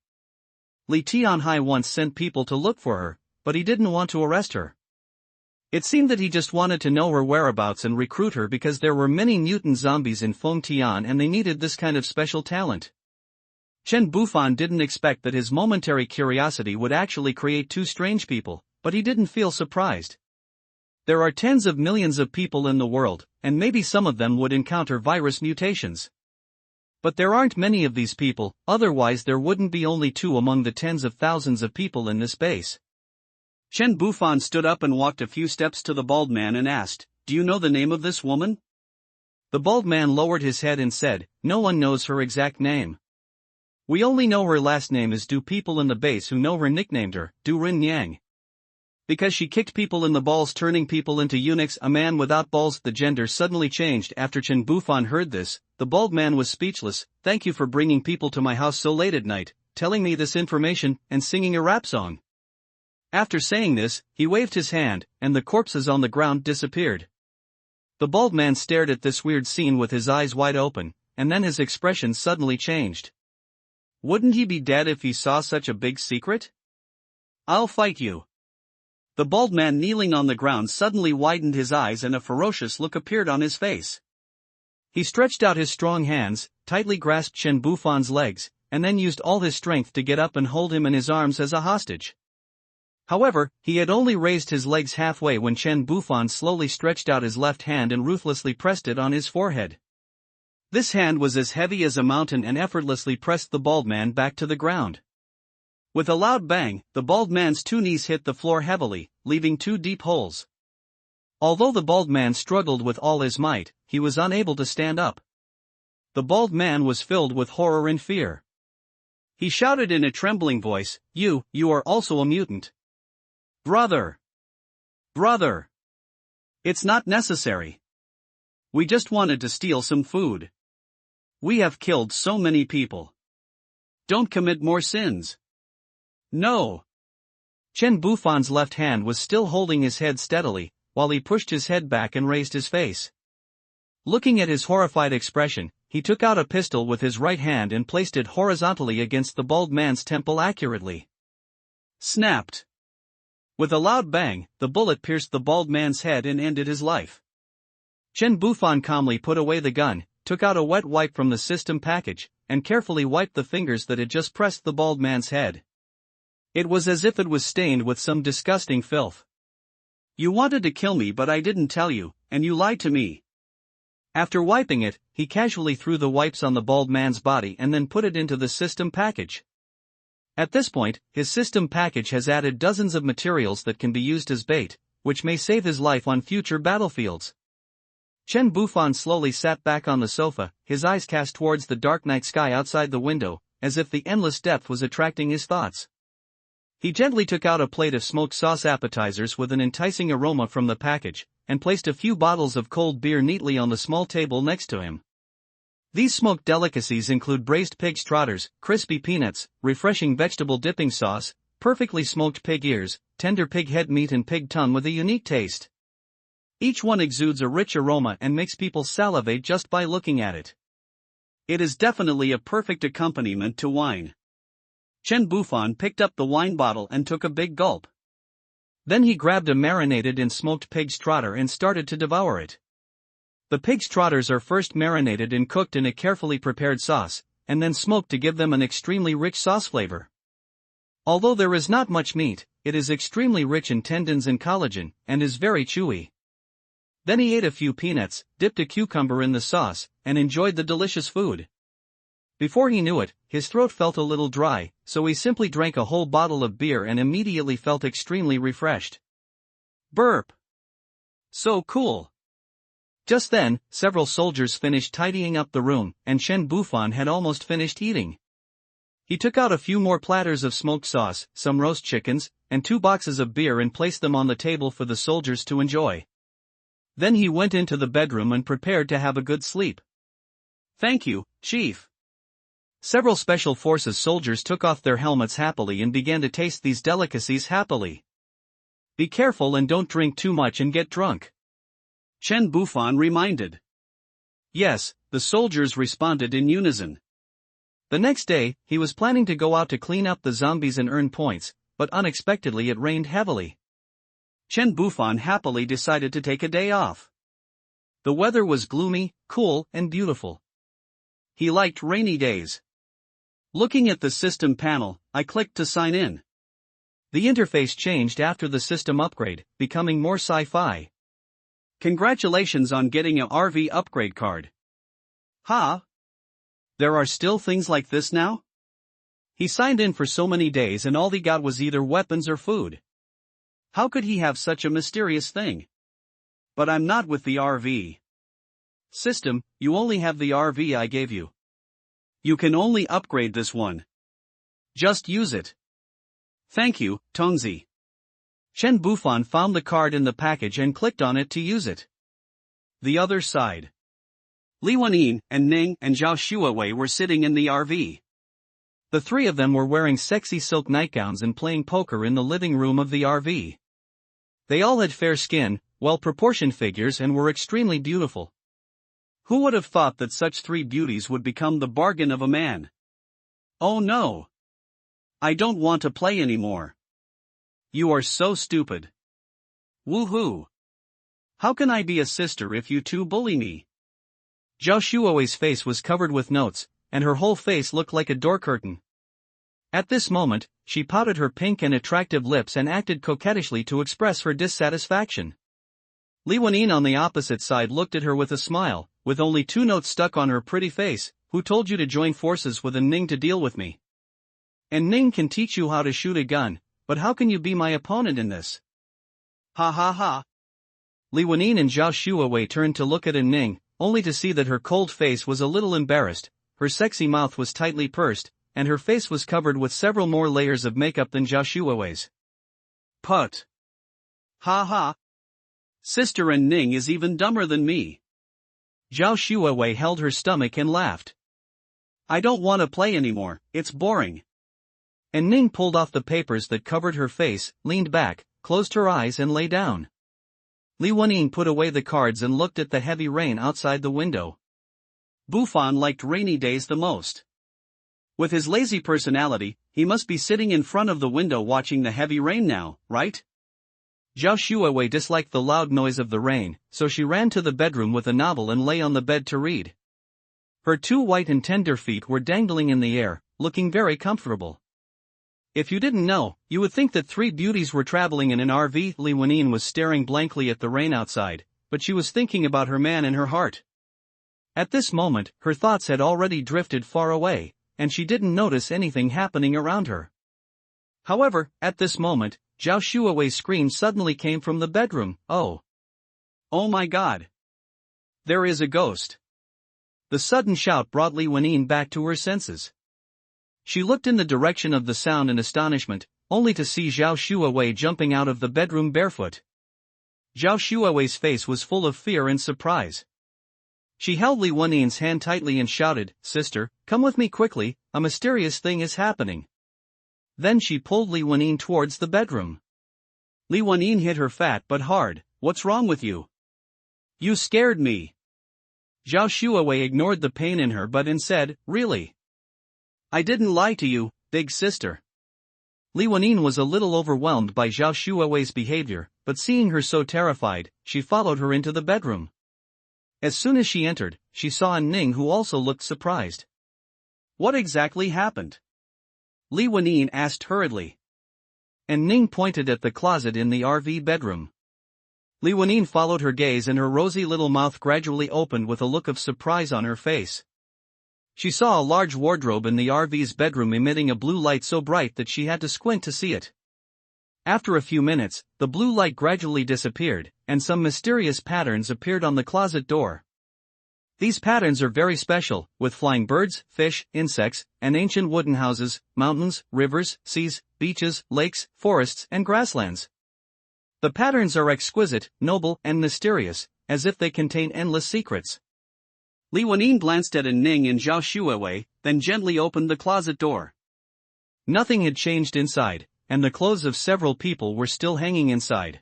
Li Tianhai once sent people to look for her, but he didn't want to arrest her. It seemed that he just wanted to know her whereabouts and recruit her because there were many mutant zombies in Fengtian and they needed this kind of special talent. Chen Bufan didn't expect that his momentary curiosity would actually create 2 strange people, but he didn't feel surprised. There are tens of millions of people in the world, and maybe some of them would encounter virus mutations. But there aren't many of these people, otherwise there wouldn't be only 2 among the tens of thousands of people in this base. Chen Bufan stood up and walked a few steps to the bald man and asked, "Do you know the name of this woman?" The bald man lowered his head and said, "No one knows her exact name. We only know her last name is Du. People in the base who know her nicknamed her, Du Rin Yang. Because she kicked people in the balls, turning people into eunuchs, a man without balls." The gender suddenly changed after Chen Bufan heard this. The bald man was speechless. "Thank you for bringing people to my house so late at night, telling me this information, and singing a rap song." After saying this, he waved his hand, and the corpses on the ground disappeared. The bald man stared at this weird scene with his eyes wide open, and then his expression suddenly changed. Wouldn't he be dead if he saw such a big secret? "I'll fight you." The bald man kneeling on the ground suddenly widened his eyes and a ferocious look appeared on his face. He stretched out his strong hands, tightly grasped Chen Bufan's legs, and then used all his strength to get up and hold him in his arms as a hostage. However, he had only raised his legs halfway when Chen Bufan slowly stretched out his left hand and ruthlessly pressed it on his forehead. This hand was as heavy as a mountain and effortlessly pressed the bald man back to the ground. With a loud bang, the bald man's two knees hit the floor heavily, leaving two deep holes. Although the bald man struggled with all his might, he was unable to stand up. The bald man was filled with horror and fear. He shouted in a trembling voice, You are also a mutant." Brother! Brother! It's not necessary. We just wanted to steal some food. We have killed so many people. Don't commit more sins. No. Chen Bufan's left hand was still holding his head steadily, while he pushed his head back and raised his face. Looking at his horrified expression, he took out a pistol with his right hand and placed it horizontally against the bald man's temple accurately. Snapped. With a loud bang, the bullet pierced the bald man's head and ended his life. Chen Bufan calmly put away the gun, took out a wet wipe from the system package, and carefully wiped the fingers that had just pressed the bald man's head. It was as if it was stained with some disgusting filth. "You wanted to kill me, but I didn't tell you, and you lied to me." After wiping it, he casually threw the wipes on the bald man's body and then put it into the system package. At this point, his system package has added dozens of materials that can be used as bait, which may save his life on future battlefields. Chen Bufan slowly sat back on the sofa, his eyes cast towards the dark night sky outside the window, as if the endless depth was attracting his thoughts. He gently took out a plate of smoked sauce appetizers with an enticing aroma from the package, and placed a few bottles of cold beer neatly on the small table next to him. These smoked delicacies include braised pig's trotters, crispy peanuts, refreshing vegetable dipping sauce, perfectly smoked pig ears, tender pig head meat and pig tongue with a unique taste. Each one exudes a rich aroma and makes people salivate just by looking at it. It is definitely a perfect accompaniment to wine. Chen Bufan picked up the wine bottle and took a big gulp. Then he grabbed a marinated in smoked pig's trotter and started to devour it. The pig's trotters are first marinated and cooked in a carefully prepared sauce, and then smoked to give them an extremely rich sauce flavor. Although there is not much meat, it is extremely rich in tendons and collagen, and is very chewy. Then he ate a few peanuts, dipped a cucumber in the sauce, and enjoyed the delicious food. Before he knew it, his throat felt a little dry, so he simply drank a whole bottle of beer and immediately felt extremely refreshed. Burp! So cool! Just then, several soldiers finished tidying up the room, and Chen Bufan had almost finished eating. He took out a few more platters of smoked sauce, some roast chickens, and 2 boxes of beer and placed them on the table for the soldiers to enjoy. Then he went into the bedroom and prepared to have a good sleep. "Thank you, Chief." Several Special Forces soldiers took off their helmets happily and began to taste these delicacies happily. "Be careful and don't drink too much and get drunk," Chen Bufan reminded. Yes, the soldiers responded in unison. The next day, he was planning to go out to clean up the zombies and earn points, but unexpectedly it rained heavily. Chen Bufan happily decided to take a day off. The weather was gloomy, cool, and beautiful. He liked rainy days. Looking at the system panel, I clicked to sign in. The interface changed after the system upgrade, becoming more sci-fi. Congratulations on getting a RV upgrade card. Huh? There are still things like this now? He signed in for so many days and all he got was either weapons or food. How could he have such a mysterious thing? But I'm not with the RV system, you only have the RV I gave you. You can only upgrade this one. Just use it. Thank you, Tongzi. Chen Bufan found the card in the package and clicked on it to use it. The other side. Li Wenyin and Ning and Zhao Shuawei were sitting in the RV. The three of them were wearing sexy silk nightgowns and playing poker in the living room of the RV. They all had fair skin, well-proportioned figures and were extremely beautiful. Who would have thought that such three beauties would become the bargain of a man? Oh no! I don't want to play anymore. You are so stupid. Woohoo! How can I be a sister if you two bully me? Zhao Shuowei's face was covered with notes, and her whole face looked like a door curtain. At this moment, she pouted her pink and attractive lips and acted coquettishly to express her dissatisfaction. Li Wenyin on the opposite side looked at her with a smile, with only 2 notes stuck on her pretty face. Who told you to join forces with a Ning to deal with me? And Ning can teach you how to shoot a gun, but how can you be my opponent in this? Ha ha ha. Li Wenyin and Zhao Shuawei turned to look at Ning, only to see that her cold face was a little embarrassed, her sexy mouth was tightly pursed, and her face was covered with several more layers of makeup than Zhao Shuawei's. Put. Ha ha. Sister and Ning is even dumber than me. Zhao Shuawei held her stomach and laughed. I don't want to play anymore, it's boring. And Ning pulled off the papers that covered her face, leaned back, closed her eyes and lay down. Li Wenyin put away the cards and looked at the heavy rain outside the window. Bufan liked rainy days the most. With his lazy personality, he must be sitting in front of the window watching the heavy rain now, right? Zhao Shuawei disliked the loud noise of the rain, so she ran to the bedroom with a novel and lay on the bed to read. Her 2 white and tender feet were dangling in the air, looking very comfortable. If you didn't know, you would think that 3 beauties were traveling in an RV. Li Wenyin was staring blankly at the rain outside, but she was thinking about her man in her heart. At this moment, her thoughts had already drifted far away, and she didn't notice anything happening around her. However, at this moment, Zhao Shuawei's scream suddenly came from the bedroom. Oh! Oh my God! There is a ghost! The sudden shout brought Li Wenyin back to her senses. She looked in the direction of the sound in astonishment, only to see Zhao Shuawei jumping out of the bedroom barefoot. Zhao Shuawei's face was full of fear and surprise. She held Li Wenyin's hand tightly and shouted, Sister, come with me quickly, a mysterious thing is happening. Then she pulled Li Wenyin towards the bedroom. Li Wenyin hit her fat but hard. What's wrong with you? You scared me. Zhao Shuawei ignored the pain in her but said, Really? I didn't lie to you, big sister. Li Wenyin was a little overwhelmed by Zhao Shuawei's behavior, but seeing her so terrified, she followed her into the bedroom. As soon as she entered, she saw Ning who also looked surprised. What exactly happened? Li Wenyin asked hurriedly. And Ning pointed at the closet in the RV bedroom. Li Wenyin followed her gaze and her rosy little mouth gradually opened with a look of surprise on her face. She saw a large wardrobe in the RV's bedroom emitting a blue light so bright that she had to squint to see it. After a few minutes, the blue light gradually disappeared, and some mysterious patterns appeared on the closet door. These patterns are very special, with flying birds, fish, insects, and ancient wooden houses, mountains, rivers, seas, beaches, lakes, forests, and grasslands. The patterns are exquisite, noble, and mysterious, as if they contain endless secrets. Li Wenyin glanced at Ning and Zhao Shuawei, then gently opened the closet door. Nothing had changed inside, and the clothes of several people were still hanging inside.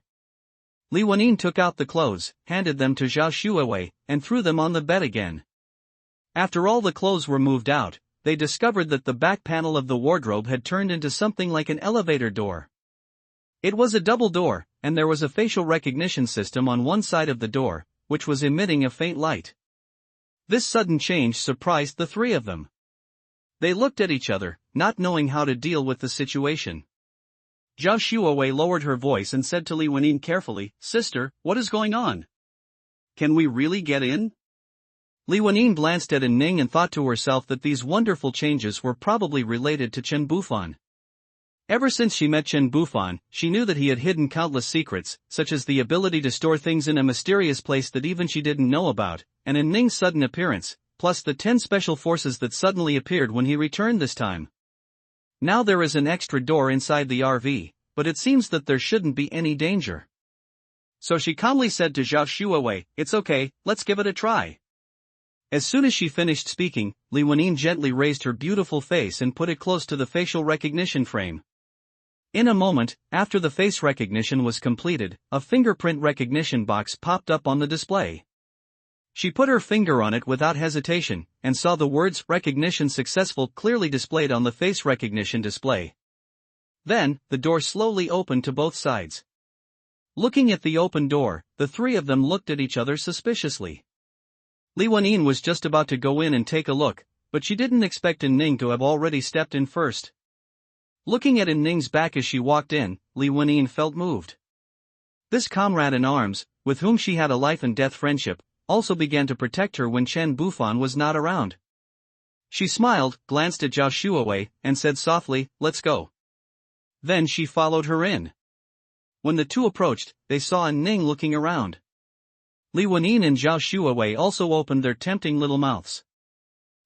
Li Wenyin took out the clothes, handed them to Zhao Shuawei, and threw them on the bed again. After all the clothes were moved out, they discovered that the back panel of the wardrobe had turned into something like an elevator door. It was a double door, and there was a facial recognition system on one side of the door, which was emitting a faint light. This sudden change surprised the 3 of them. They looked at each other, not knowing how to deal with the situation. Zhao Shuawei lowered her voice and said to Li Wenyin carefully, Sister, what is going on? Can we really get in? Li Wenyin glanced at Ning and thought to herself that these wonderful changes were probably related to Chen Bufan. Ever since she met Chen Bufan, she knew that he had hidden countless secrets, such as the ability to store things in a mysterious place that even she didn't know about, and in Ning's sudden appearance, plus the 10 special forces that suddenly appeared when he returned this time. Now there is an extra door inside the RV, but it seems that there shouldn't be any danger. So she calmly said to Zhao Shuawei, "It's okay, let's give it a try." As soon as she finished speaking, Li Wenyin gently raised her beautiful face and put it close to the facial recognition frame. In a moment, after the face recognition was completed, a fingerprint recognition box popped up on the display. She put her finger on it without hesitation, and saw the words "recognition successful" clearly displayed on the face recognition display. Then, the door slowly opened to both sides. Looking at the open door, the three of them looked at each other suspiciously. Li Wenyin was just about to go in and take a look, but she didn't expect Ning to have already stepped in first. Looking at Ning's back as she walked in, Li Wenyin felt moved. This comrade in arms, with whom she had a life-and-death friendship, also began to protect her when Chen Bufan was not around. She smiled, glanced at Zhao Shuawei, and said softly, "Let's go." Then she followed her in. When the two approached, they saw Ning looking around. Li Wenyin and Zhao Shuawei also opened their tempting little mouths.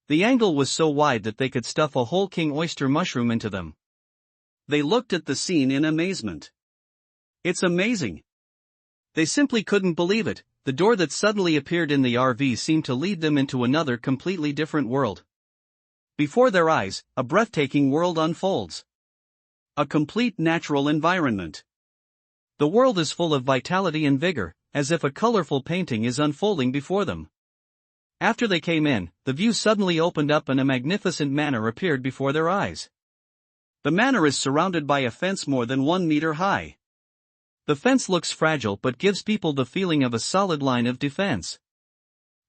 The angle was so wide that they could stuff a whole king oyster mushroom into them. They looked at the scene in amazement. It's amazing. They simply couldn't believe it. The door that suddenly appeared in the RV seemed to lead them into another completely different world. Before their eyes, a breathtaking world unfolds. A complete natural environment. The world is full of vitality and vigor, as if a colorful painting is unfolding before them. After they came in, the view suddenly opened up and a magnificent manor appeared before their eyes. The manor is surrounded by a fence more than 1 meter high. The fence looks fragile but gives people the feeling of a solid line of defense.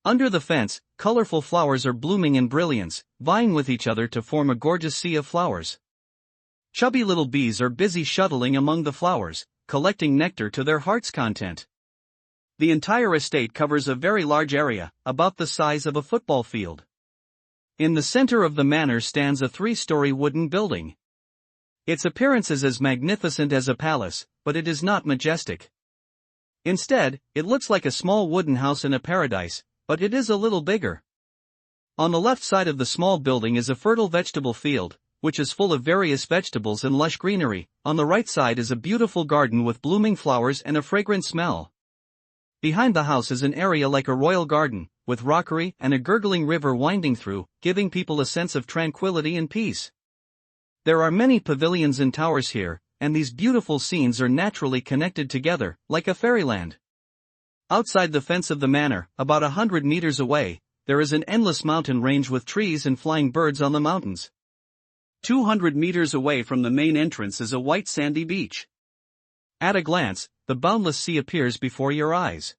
Under the fence, colorful flowers are blooming in brilliance, vying with each other to form a gorgeous sea of flowers. Chubby little bees are busy shuttling among the flowers, collecting nectar to their heart's content. The entire estate covers a very large area, about the size of a football field. In the center of the manor stands a 3-story wooden building. Its appearance is as magnificent as a palace, but it is not majestic. Instead, it looks like a small wooden house in a paradise, but it is a little bigger. On the left side of the small building is a fertile vegetable field, which is full of various vegetables and lush greenery. On the right side is a beautiful garden with blooming flowers and a fragrant smell. Behind the house is an area like a royal garden, with rockery and a gurgling river winding through, giving people a sense of tranquility and peace. There are many pavilions and towers here, and these beautiful scenes are naturally connected together, like a fairyland. Outside the fence of the manor, about 100 meters away, there is an endless mountain range with trees and flying birds on the mountains. 200 meters away from the main entrance is a white sandy beach. At a glance, the boundless sea appears before your eyes.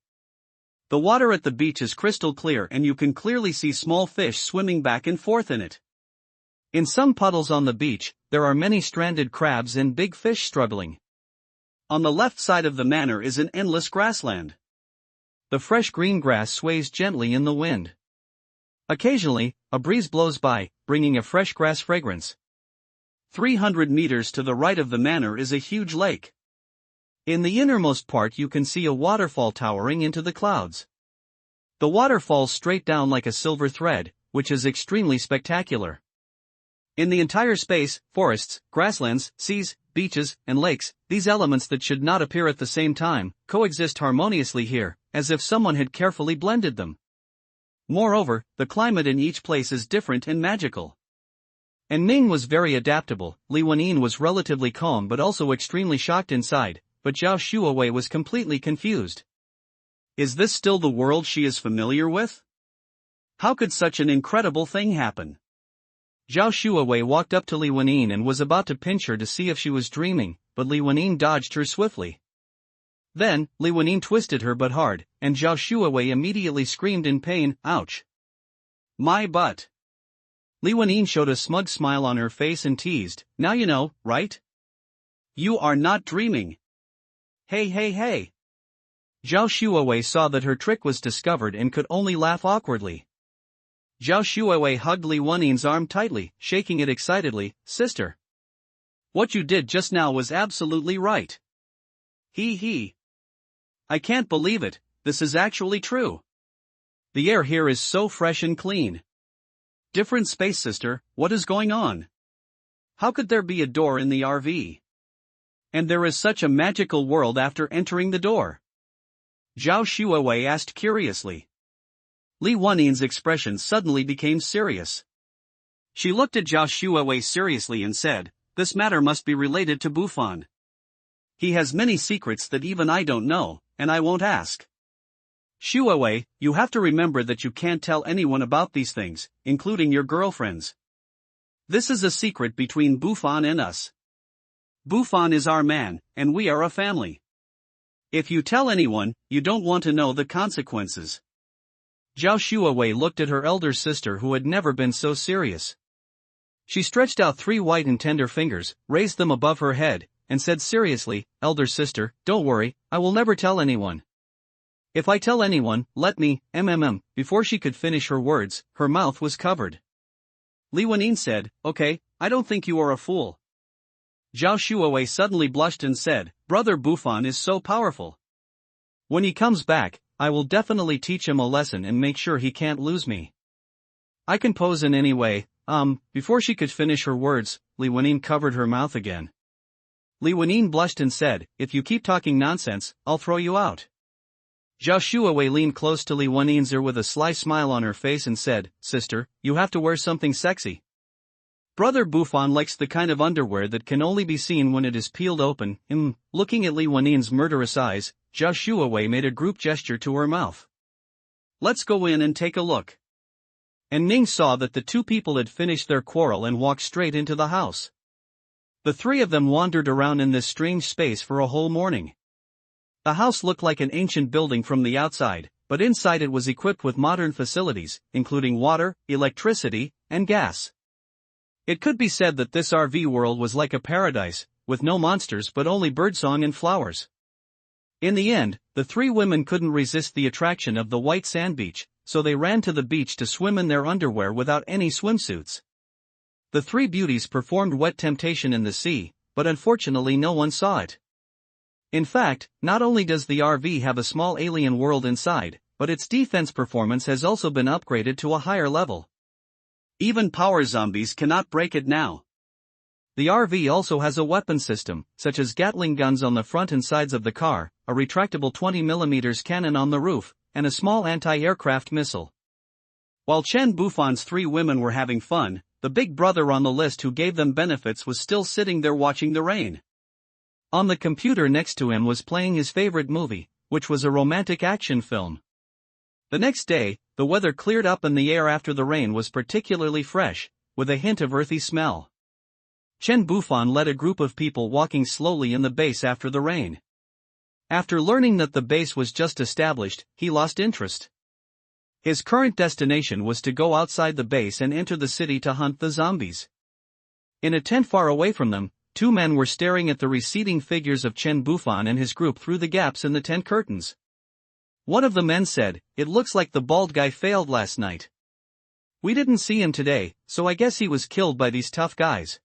The water at the beach is crystal clear and you can clearly see small fish swimming back and forth in it. In some puddles on the beach, there are many stranded crabs and big fish struggling. On the left side of the manor is an endless grassland. The fresh green grass sways gently in the wind. Occasionally, a breeze blows by, bringing a fresh grass fragrance. 300 meters to the right of the manor is a huge lake. In the innermost part you can see a waterfall towering into the clouds. The water falls straight down like a silver thread, which is extremely spectacular. In the entire space, forests, grasslands, seas, beaches, and lakes, these elements that should not appear at the same time, coexist harmoniously here, as if someone had carefully blended them. Moreover, the climate in each place is different and magical. And Ning was very adaptable. Li Wenyin was relatively calm but also extremely shocked inside, but Zhao Shuawei was completely confused. Is this still the world she is familiar with? How could such an incredible thing happen? Zhao Shuawei walked up to Li Wenyin and was about to pinch her to see if she was dreaming, but Li Wenyin dodged her swiftly. Then, Li Wenyin twisted her but hard, and Zhao Shuawei immediately screamed in pain, "Ouch! My butt!" Li Wenyin showed a smug smile on her face and teased, "Now you know, right? You are not dreaming. Hey hey hey!" Zhao Shuawei saw that her trick was discovered and could only laugh awkwardly. Zhao Shuawei hugged Li Wenyin's arm tightly, shaking it excitedly, "Sister! What you did just now was absolutely right. He. I can't believe it, this is actually true. The air here is so fresh and clean. Different space, sister, what is going on? How could there be a door in the RV? And there is such a magical world after entering the door? Zhao Shuowei asked curiously. Li Wennin's expression suddenly became serious. She looked at Zhao Shuowei seriously and said, "This matter must be related to Bufan. He has many secrets that even I don't know, and I won't ask. Shuowei, you have to remember that you can't tell anyone about these things, including your girlfriends. This is a secret between Bufan and us. Bufan is our man, and we are a family. If you tell anyone, you don't want to know the consequences." Zhao Shuowei looked at her elder sister who had never been so serious. She stretched out 3 white and tender fingers, raised them above her head, and said seriously, "Elder sister, don't worry, I will never tell anyone. If I tell anyone, let me, Before she could finish her words, her mouth was covered. Li Wennin said, "Okay, I don't think you are a fool." Zhao Shuowei suddenly blushed and said, "Brother Bufan is so powerful. When he comes back, I will definitely teach him a lesson and make sure he can't lose me. I can pose in any way." Before she could finish her words, Li Wennin covered her mouth again. Li Wennin blushed and said, "If you keep talking nonsense, I'll throw you out." Zhao Shuowei leaned close to Li Wennin's ear with a sly smile on her face and said, "Sister, you have to wear something sexy. Brother Bufan likes the kind of underwear that can only be seen when it is peeled open." Looking at Li Wennin's murderous eyes, Zhao Shuowei made a group gesture to her mouth. "Let's go in and take a look." And Ning saw that the 2 people had finished their quarrel and walked straight into the house. The 3 of them wandered around in this strange space for a whole morning. The house looked like an ancient building from the outside, but inside it was equipped with modern facilities, including water, electricity, and gas. It could be said that this RV world was like a paradise, with no monsters but only birdsong and flowers. In the end, the 3 women couldn't resist the attraction of the white sand beach, so they ran to the beach to swim in their underwear without any swimsuits. The 3 beauties performed wet temptation in the sea, but unfortunately no one saw it. In fact, not only does the RV have a small alien world inside, but its defense performance has also been upgraded to a higher level. Even power zombies cannot break it now. The RV also has a weapon system, such as Gatling guns on the front and sides of the car, a retractable 20mm cannon on the roof, and a small anti-aircraft missile. While Chen Bufan's 3 women were having fun, the big brother on the list who gave them benefits was still sitting there watching the rain. On the computer next to him was playing his favorite movie, which was a romantic action film. The next day, the weather cleared up and the air after the rain was particularly fresh, with a hint of earthy smell. Chen Bufan led a group of people walking slowly in the base after the rain. After learning that the base was just established, he lost interest. His current destination was to go outside the base and enter the city to hunt the zombies. In a tent far away from them, 2 men were staring at the receding figures of Chen Bufan and his group through the gaps in the tent curtains. One of the men said, "It looks like the bald guy failed last night. We didn't see him today, so I guess he was killed by these tough guys."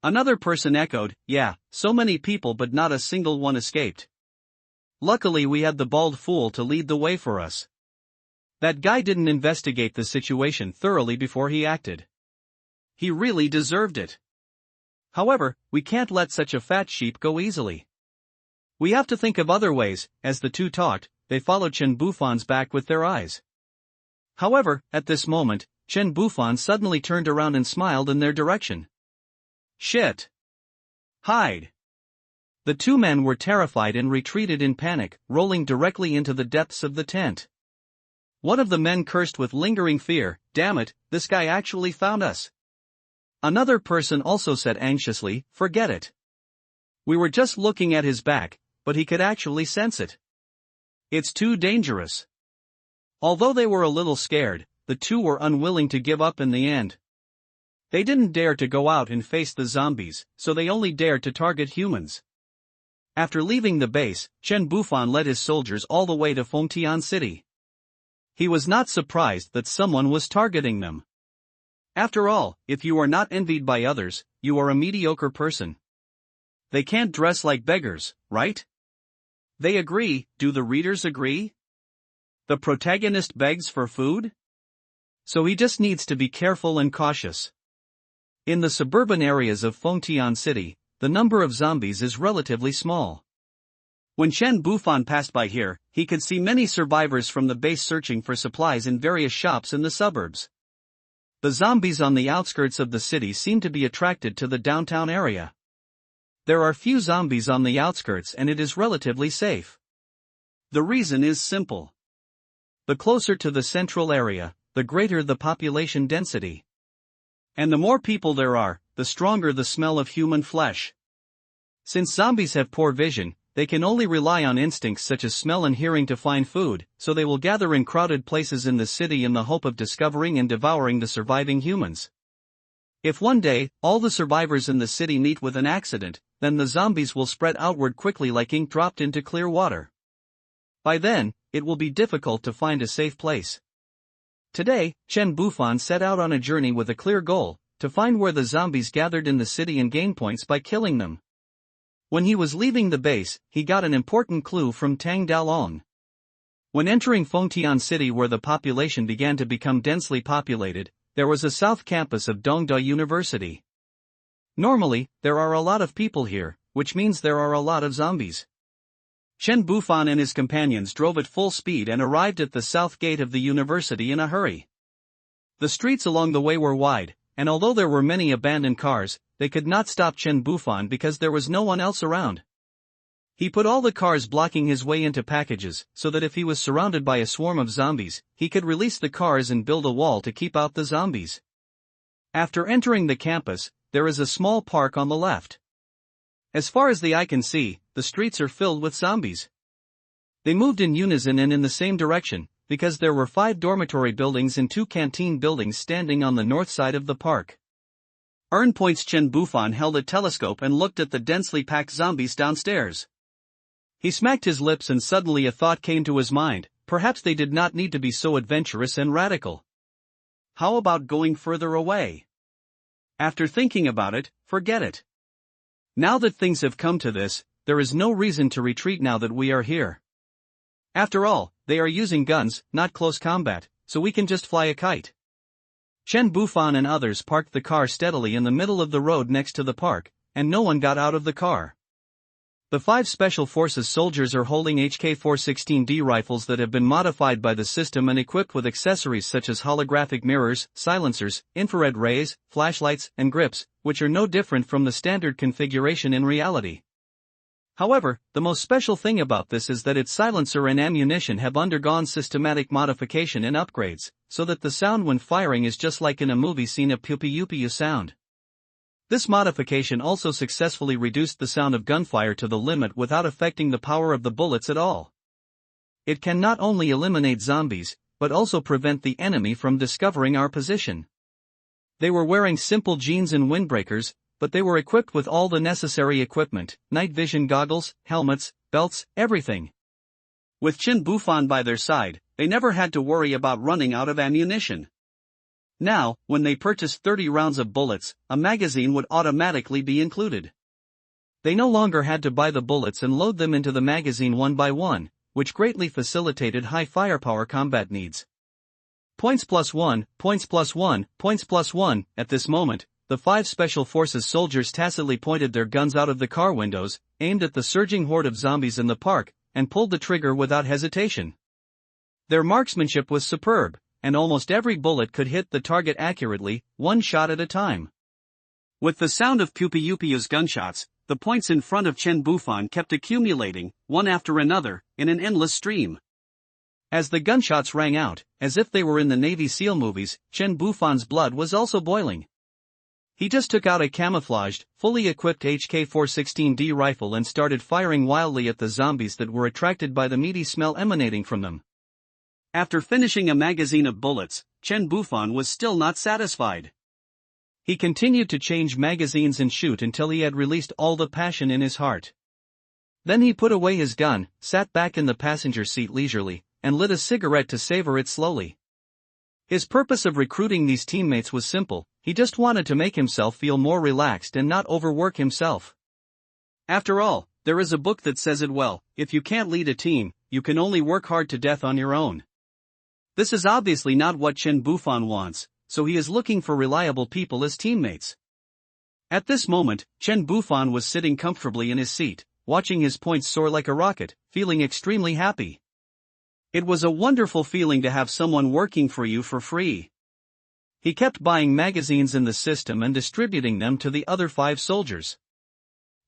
Another person echoed, "Yeah, so many people but not a single one escaped. Luckily we had the bald fool to lead the way for us. That guy didn't investigate the situation thoroughly before he acted. He really deserved it. However, we can't let such a fat sheep go easily. We have to think of other ways." As the 2 talked, they followed Chen Bufan's back with their eyes. However, at this moment, Chen Bufan suddenly turned around and smiled in their direction. "Shit! Hide!" The 2 men were terrified and retreated in panic, rolling directly into the depths of the tent. One of the men cursed with lingering fear, "Damn it, this guy actually found us." Another person also said anxiously, "Forget it. We were just looking at his back, but he could actually sense it. It's too dangerous." Although they were a little scared, the 2 were unwilling to give up in the end. They didn't dare to go out and face the zombies, so they only dared to target humans. After leaving the base, Chen Bufan led his soldiers all the way to Fengtian City. He was not surprised that someone was targeting them. After all, if you are not envied by others, you are a mediocre person. They can't dress like beggars, right? They agree. Do the readers agree? The protagonist begs for food? So he just needs to be careful and cautious. In the suburban areas of Fengtian City, the number of zombies is relatively small. When Chen Bufan passed by here, he could see many survivors from the base searching for supplies in various shops in the suburbs. The zombies on the outskirts of the city seem to be attracted to the downtown area. There are few zombies on the outskirts and it is relatively safe. The reason is simple. The closer to the central area, the greater the population density. And the more people there are, the stronger the smell of human flesh. Since zombies have poor vision, they can only rely on instincts such as smell and hearing to find food, so they will gather in crowded places in the city in the hope of discovering and devouring the surviving humans. If one day, all the survivors in the city meet with an accident, then the zombies will spread outward quickly like ink dropped into clear water. By then, it will be difficult to find a safe place. Today, Chen Bufan set out on a journey with a clear goal, to find where the zombies gathered in the city and gain points by killing them. When he was leaving the base, he got an important clue from Tang Dalong. When entering Fengtian City where the population began to become densely populated, there was a south campus of Dongda University. Normally, there are a lot of people here, which means there are a lot of zombies. Chen Bufan and his companions drove at full speed and arrived at the south gate of the university in a hurry. The streets along the way were wide, and although there were many abandoned cars, they could not stop Chen Bufan because there was no one else around. He put all the cars blocking his way into packages, so that if he was surrounded by a swarm of zombies, he could release the cars and build a wall to keep out the zombies. After entering the campus, there is a small park on the left. As far as the eye can see, the streets are filled with zombies. They moved in unison and in the same direction, because there were 5 dormitory buildings and 2 canteen buildings standing on the north side of the park. Earn points. Chen Bufan held a telescope and looked at the densely packed zombies downstairs. He smacked his lips and suddenly a thought came to his mind, perhaps they did not need to be so adventurous and radical. How about going further away? After thinking about it, forget it. Now that things have come to this, there is no reason to retreat now that we are here. After all, they are using guns, not close combat, so we can just fly a kite. Chen Bufan and others parked the car steadily in the middle of the road next to the park, and no one got out of the car. The 5 Special Forces soldiers are holding HK-416D rifles that have been modified by the system and equipped with accessories such as holographic mirrors, silencers, infrared rays, flashlights, and grips, which are no different from the standard configuration in reality. However, the most special thing about this is that its silencer and ammunition have undergone systematic modification and upgrades, so that the sound when firing is just like in a movie scene of pew-pew-pew sound. This modification also successfully reduced the sound of gunfire to the limit without affecting the power of the bullets at all. It can not only eliminate zombies, but also prevent the enemy from discovering our position. They were wearing simple jeans and windbreakers, but they were equipped with all the necessary equipment, night vision goggles, helmets, belts, everything. With Chen Bufan by their side, they never had to worry about running out of ammunition. Now, when they purchased 30 rounds of bullets, a magazine would automatically be included. They no longer had to buy the bullets and load them into the magazine one by one, which greatly facilitated high firepower combat needs. Points +1, points +1, points +1. At this moment, the 5 Special Forces soldiers tacitly pointed their guns out of the car windows, aimed at the surging horde of zombies in the park, and pulled the trigger without hesitation. Their marksmanship was superb, and almost every bullet could hit the target accurately, one shot at a time. With the sound of pew-pew-pew's gunshots, the points in front of Chen Bufan kept accumulating, one after another, in an endless stream. As the gunshots rang out, as if they were in the Navy SEAL movies, Chen Bufan's blood was also boiling. He just took out a camouflaged, fully equipped HK-416D rifle and started firing wildly at the zombies that were attracted by the meaty smell emanating from them. After finishing a magazine of bullets, Chen Bufan was still not satisfied. He continued to change magazines and shoot until he had released all the passion in his heart. Then he put away his gun, sat back in the passenger seat leisurely, and lit a cigarette to savor it slowly. His purpose of recruiting these teammates was simple: he just wanted to make himself feel more relaxed and not overwork himself. After all, there is a book that says it well: if you can't lead a team, you can only work hard to death on your own. This is obviously not what Chen Bufan wants, so he is looking for reliable people as teammates. At this moment, Chen Bufan was sitting comfortably in his seat, watching his points soar like a rocket, feeling extremely happy. It was a wonderful feeling to have someone working for you for free. He kept buying magazines in the system and distributing them to the other 5 soldiers.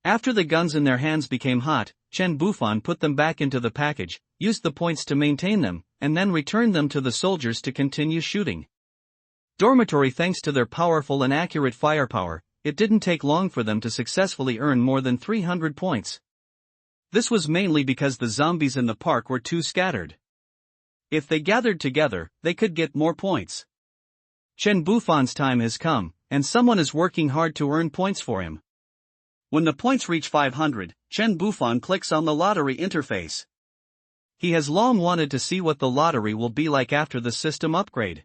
After the guns in their hands became hot, Chen Bufan put them back into the package, used the points to maintain them, and then returned them to the soldiers to continue shooting. Dormitory. Thanks to their powerful and accurate firepower, it didn't take long for them to successfully earn more than 300 points. This was mainly because the zombies in the park were too scattered. If they gathered together, they could get more points. Chen Bufan's time has come, and someone is working hard to earn points for him. When the points reach 500, Chen Bufan clicks on the lottery interface. He has long wanted to see what the lottery will be like after the system upgrade.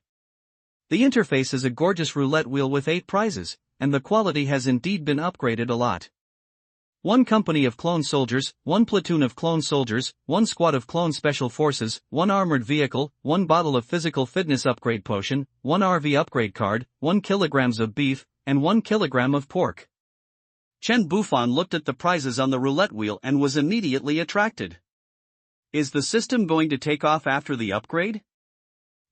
The interface is a gorgeous roulette wheel with 8 prizes, and the quality has indeed been upgraded a lot. 1 company of clone soldiers, 1 platoon of clone soldiers, 1 squad of clone special forces, 1 armored vehicle, 1 bottle of physical fitness upgrade potion, 1 RV upgrade card, 1 kilograms of beef, and 1 kilogram of pork. Chen Bufan looked at the prizes on the roulette wheel and was immediately attracted. Is the system going to take off after the upgrade?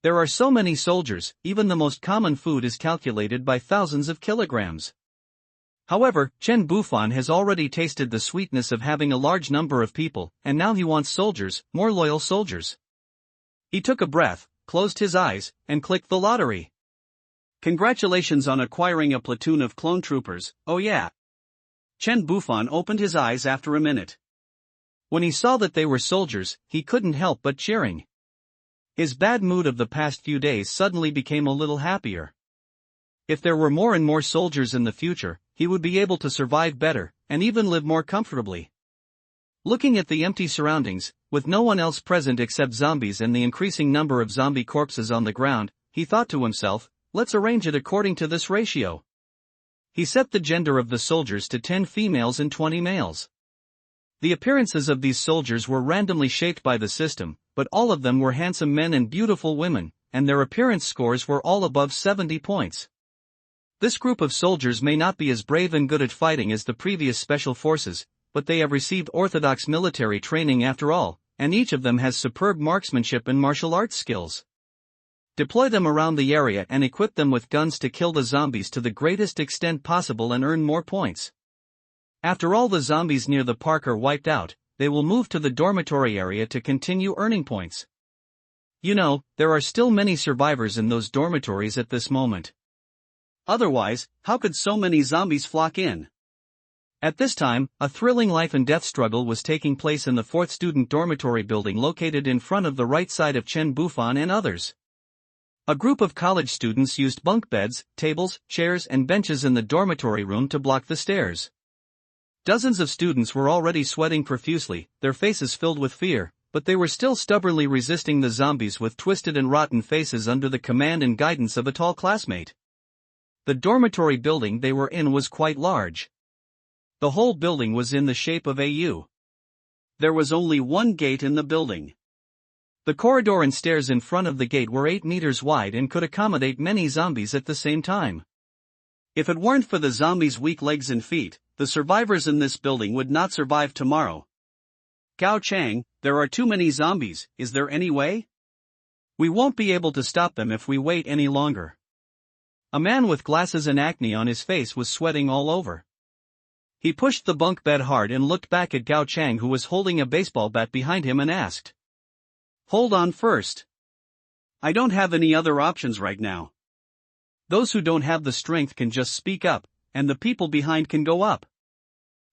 There are so many soldiers, even the most common food is calculated by thousands of kilograms. However, Chen Bufan has already tasted the sweetness of having a large number of people, and now he wants soldiers, more loyal soldiers. He took a breath, closed his eyes, and clicked the lottery. Congratulations on acquiring a platoon of clone troopers, oh yeah. Chen Bufan opened his eyes after a minute. When he saw that they were soldiers, he couldn't help but cheering. His bad mood of the past few days suddenly became a little happier. If there were more and more soldiers in the future, he would be able to survive better, and even live more comfortably. Looking at the empty surroundings, with no one else present except zombies and the increasing number of zombie corpses on the ground, he thought to himself, let's arrange it according to this ratio. He set the gender of the soldiers to 10 females and 20 males. The appearances of these soldiers were randomly shaped by the system, but all of them were handsome men and beautiful women, and their appearance scores were all above 70 points. This group of soldiers may not be as brave and good at fighting as the previous special forces, but they have received orthodox military training after all, and each of them has superb marksmanship and martial arts skills. Deploy them around the area and equip them with guns to kill the zombies to the greatest extent possible and earn more points. After all the zombies near the park are wiped out, they will move to the dormitory area to continue earning points. You know, there are still many survivors in those dormitories at this moment. Otherwise, how could so many zombies flock in? At this time, a thrilling life and death struggle was taking place in the 4th student dormitory building located in front of the right side of Chen Bufan and others. A group of college students used bunk beds, tables, chairs and benches in the dormitory room to block the stairs. Dozens of students were already sweating profusely, their faces filled with fear, but they were still stubbornly resisting the zombies with twisted and rotten faces under the command and guidance of a tall classmate. The dormitory building they were in was quite large. The whole building was in the shape of a U. There was only one gate in the building. The corridor and stairs in front of the gate were 8 meters wide and could accommodate many zombies at the same time. If it weren't for the zombies' weak legs and feet, the survivors in this building would not survive tomorrow. Gao Chang, there are too many zombies, is there any way? We won't be able to stop them if we wait any longer. A man with glasses and acne on his face was sweating all over. He pushed the bunk bed hard and looked back at Gao Chang, who was holding a baseball bat behind him, and asked, "Hold on first. I don't have any other options right now. Those who don't have the strength can just speak up, and the people behind can go up."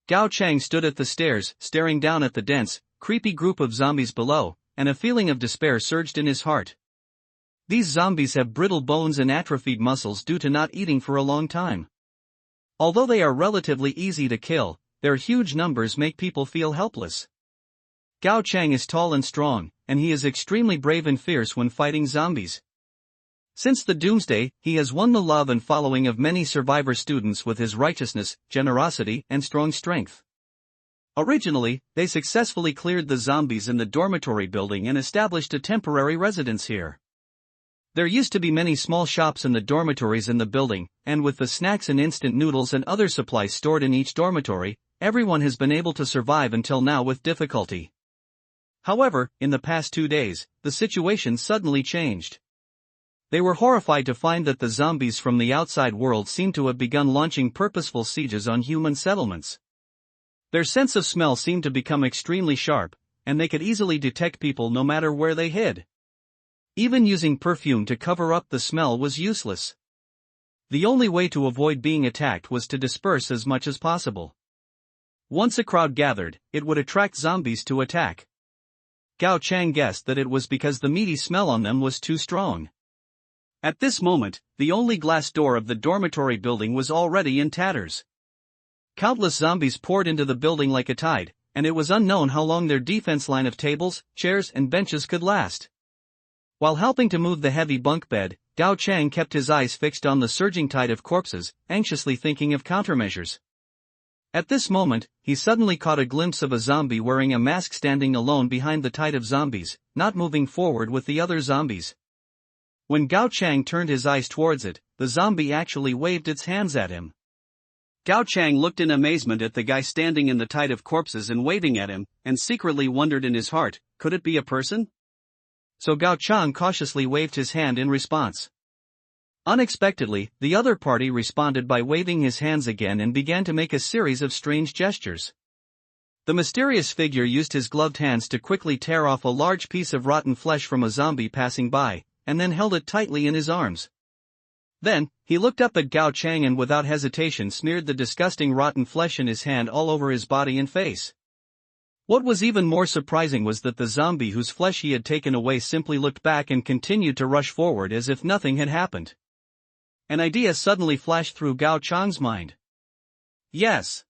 Gao Chang stood at the stairs, staring down at the dense, creepy group of zombies below, and a feeling of despair surged in his heart. These zombies have brittle bones and atrophied muscles due to not eating for a long time. Although they are relatively easy to kill, their huge numbers make people feel helpless. Gao Chang is tall and strong, and he is extremely brave and fierce when fighting zombies. Since the doomsday, he has won the love and following of many survivor students with his righteousness, generosity, and strong strength. Originally, they successfully cleared the zombies in the dormitory building and established a temporary residence here. There used to be many small shops in the dormitories in the building, and with the snacks and instant noodles and other supplies stored in each dormitory, everyone has been able to survive until now with difficulty. However, in the past 2 days, the situation suddenly changed. They were horrified to find that the zombies from the outside world seemed to have begun launching purposeful sieges on human settlements. Their sense of smell seemed to become extremely sharp, and they could easily detect people no matter where they hid. Even using perfume to cover up the smell was useless. The only way to avoid being attacked was to disperse as much as possible. Once a crowd gathered, it would attract zombies to attack. Gao Chang guessed that it was because the meaty smell on them was too strong. At this moment, the only glass door of the dormitory building was already in tatters. Countless zombies poured into the building like a tide, and it was unknown how long their defense line of tables, chairs, and benches could last. While helping to move the heavy bunk bed, Gao Chang kept his eyes fixed on the surging tide of corpses, anxiously thinking of countermeasures. At this moment, he suddenly caught a glimpse of a zombie wearing a mask standing alone behind the tide of zombies, not moving forward with the other zombies. When Gao Chang turned his eyes towards it, the zombie actually waved its hands at him. Gao Chang looked in amazement at the guy standing in the tide of corpses and waving at him, and secretly wondered in his heart, could it be a person? So Gao Chang cautiously waved his hand in response. Unexpectedly, the other party responded by waving his hands again and began to make a series of strange gestures. The mysterious figure used his gloved hands to quickly tear off a large piece of rotten flesh from a zombie passing by, and then held it tightly in his arms. Then, he looked up at Gao Chang and without hesitation smeared the disgusting rotten flesh in his hand all over his body and face. What was even more surprising was that the zombie whose flesh he had taken away simply looked back and continued to rush forward as if nothing had happened. An idea suddenly flashed through Gao Chang's mind. Yes.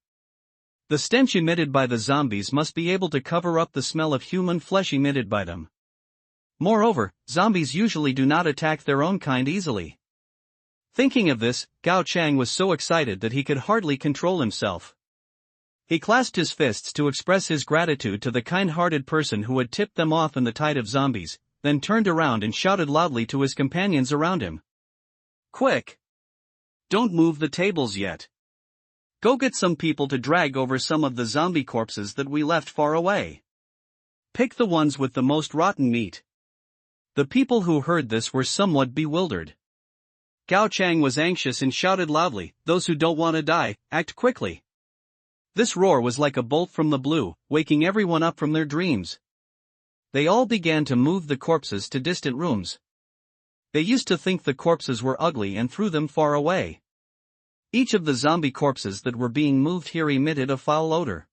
The stench emitted by the zombies must be able to cover up the smell of human flesh emitted by them. Moreover, zombies usually do not attack their own kind easily. Thinking of this, Gao Chang was so excited that he could hardly control himself. He clasped his fists to express his gratitude to the kind-hearted person who had tipped them off in the tide of zombies, then turned around and shouted loudly to his companions around him. Quick! Don't move the tables yet. Go get some people to drag over some of the zombie corpses that we left far away. Pick the ones with the most rotten meat. The people who heard this were somewhat bewildered. Gao Chang was anxious and shouted loudly, "Those who don't want to die, act quickly." This roar was like a bolt from the blue, waking everyone up from their dreams. They all began to move the corpses to distant rooms. They used to think the corpses were ugly and threw them far away. Each of the zombie corpses that were being moved here emitted a foul odor.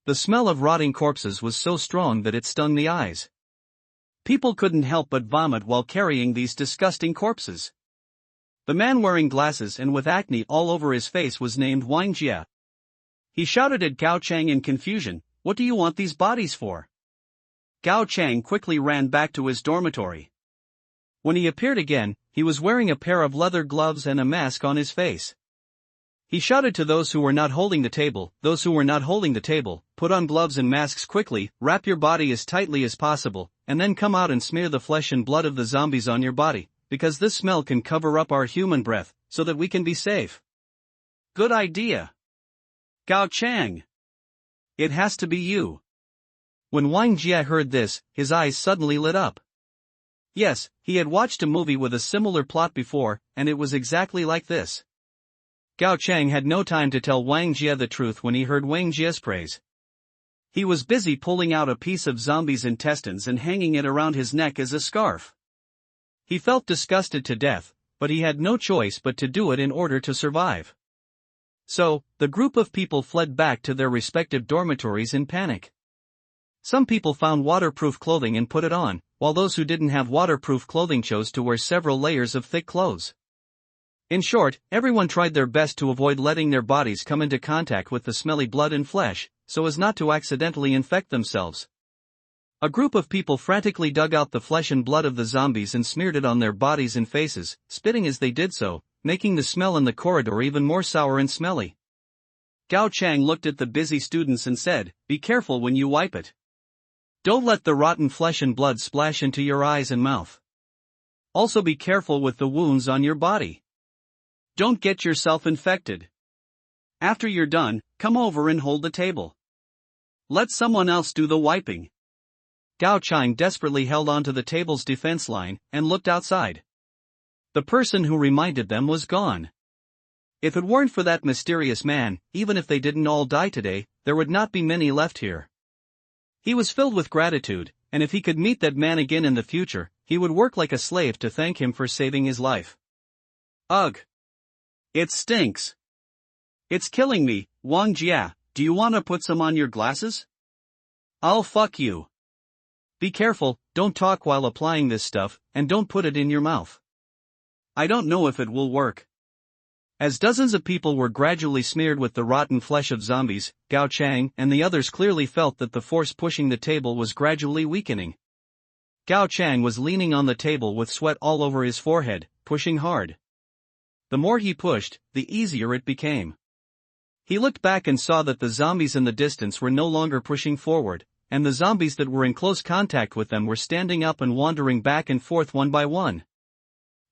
The smell of rotting corpses was so strong that it stung the eyes. People couldn't help but vomit while carrying these disgusting corpses. The man wearing glasses and with acne all over his face was named Wang Jia. He shouted at Gao Chang in confusion, "What do you want these bodies for?" Gao Chang quickly ran back to his dormitory. When he appeared again, he was wearing a pair of leather gloves and a mask on his face. He shouted to those who were not holding the table, "Those who were not holding the table, put on gloves and masks quickly, wrap your body as tightly as possible, and then come out and smear the flesh and blood of the zombies on your body, because this smell can cover up our human breath, so that we can be safe." Good idea. Gao Chang. It has to be you. When Wang Jia heard this, his eyes suddenly lit up. Yes, he had watched a movie with a similar plot before, and it was exactly like this. Gao Chang had no time to tell Wang Jia the truth when he heard Wang Jia's praise. He was busy pulling out a piece of zombie's intestines and hanging it around his neck as a scarf. He felt disgusted to death, but he had no choice but to do it in order to survive. So, the group of people fled back to their respective dormitories in panic. Some people found waterproof clothing and put it on, while those who didn't have waterproof clothing chose to wear several layers of thick clothes. In short, everyone tried their best to avoid letting their bodies come into contact with the smelly blood and flesh, so as not to accidentally infect themselves. A group of people frantically dug out the flesh and blood of the zombies and smeared it on their bodies and faces, spitting as they did so, making the smell in the corridor even more sour and smelly. Gao Chang looked at the busy students and said, "Be careful when you wipe it. Don't let the rotten flesh and blood splash into your eyes and mouth. Also be careful with the wounds on your body. Don't get yourself infected. After you're done, come over and hold the table. Let someone else do the wiping." Gao Chang desperately held onto the table's defense line and looked outside. The person who reminded them was gone. If it weren't for that mysterious man, even if they didn't all die today, there would not be many left here. He was filled with gratitude, and if he could meet that man again in the future, he would work like a slave to thank him for saving his life. Ugh! It stinks. It's killing me. Wang Jia, do you want to put some on your glasses? I'll fuck you. Be careful, don't talk while applying this stuff, and don't put it in your mouth. I don't know if it will work. As dozens of people were gradually smeared with the rotten flesh of zombies, Gao Chang and the others clearly felt that the force pushing the table was gradually weakening. Gao Chang was leaning on the table with sweat all over his forehead, pushing hard. The more he pushed, the easier it became. He looked back and saw that the zombies in the distance were no longer pushing forward, and the zombies that were in close contact with them were standing up and wandering back and forth one by one.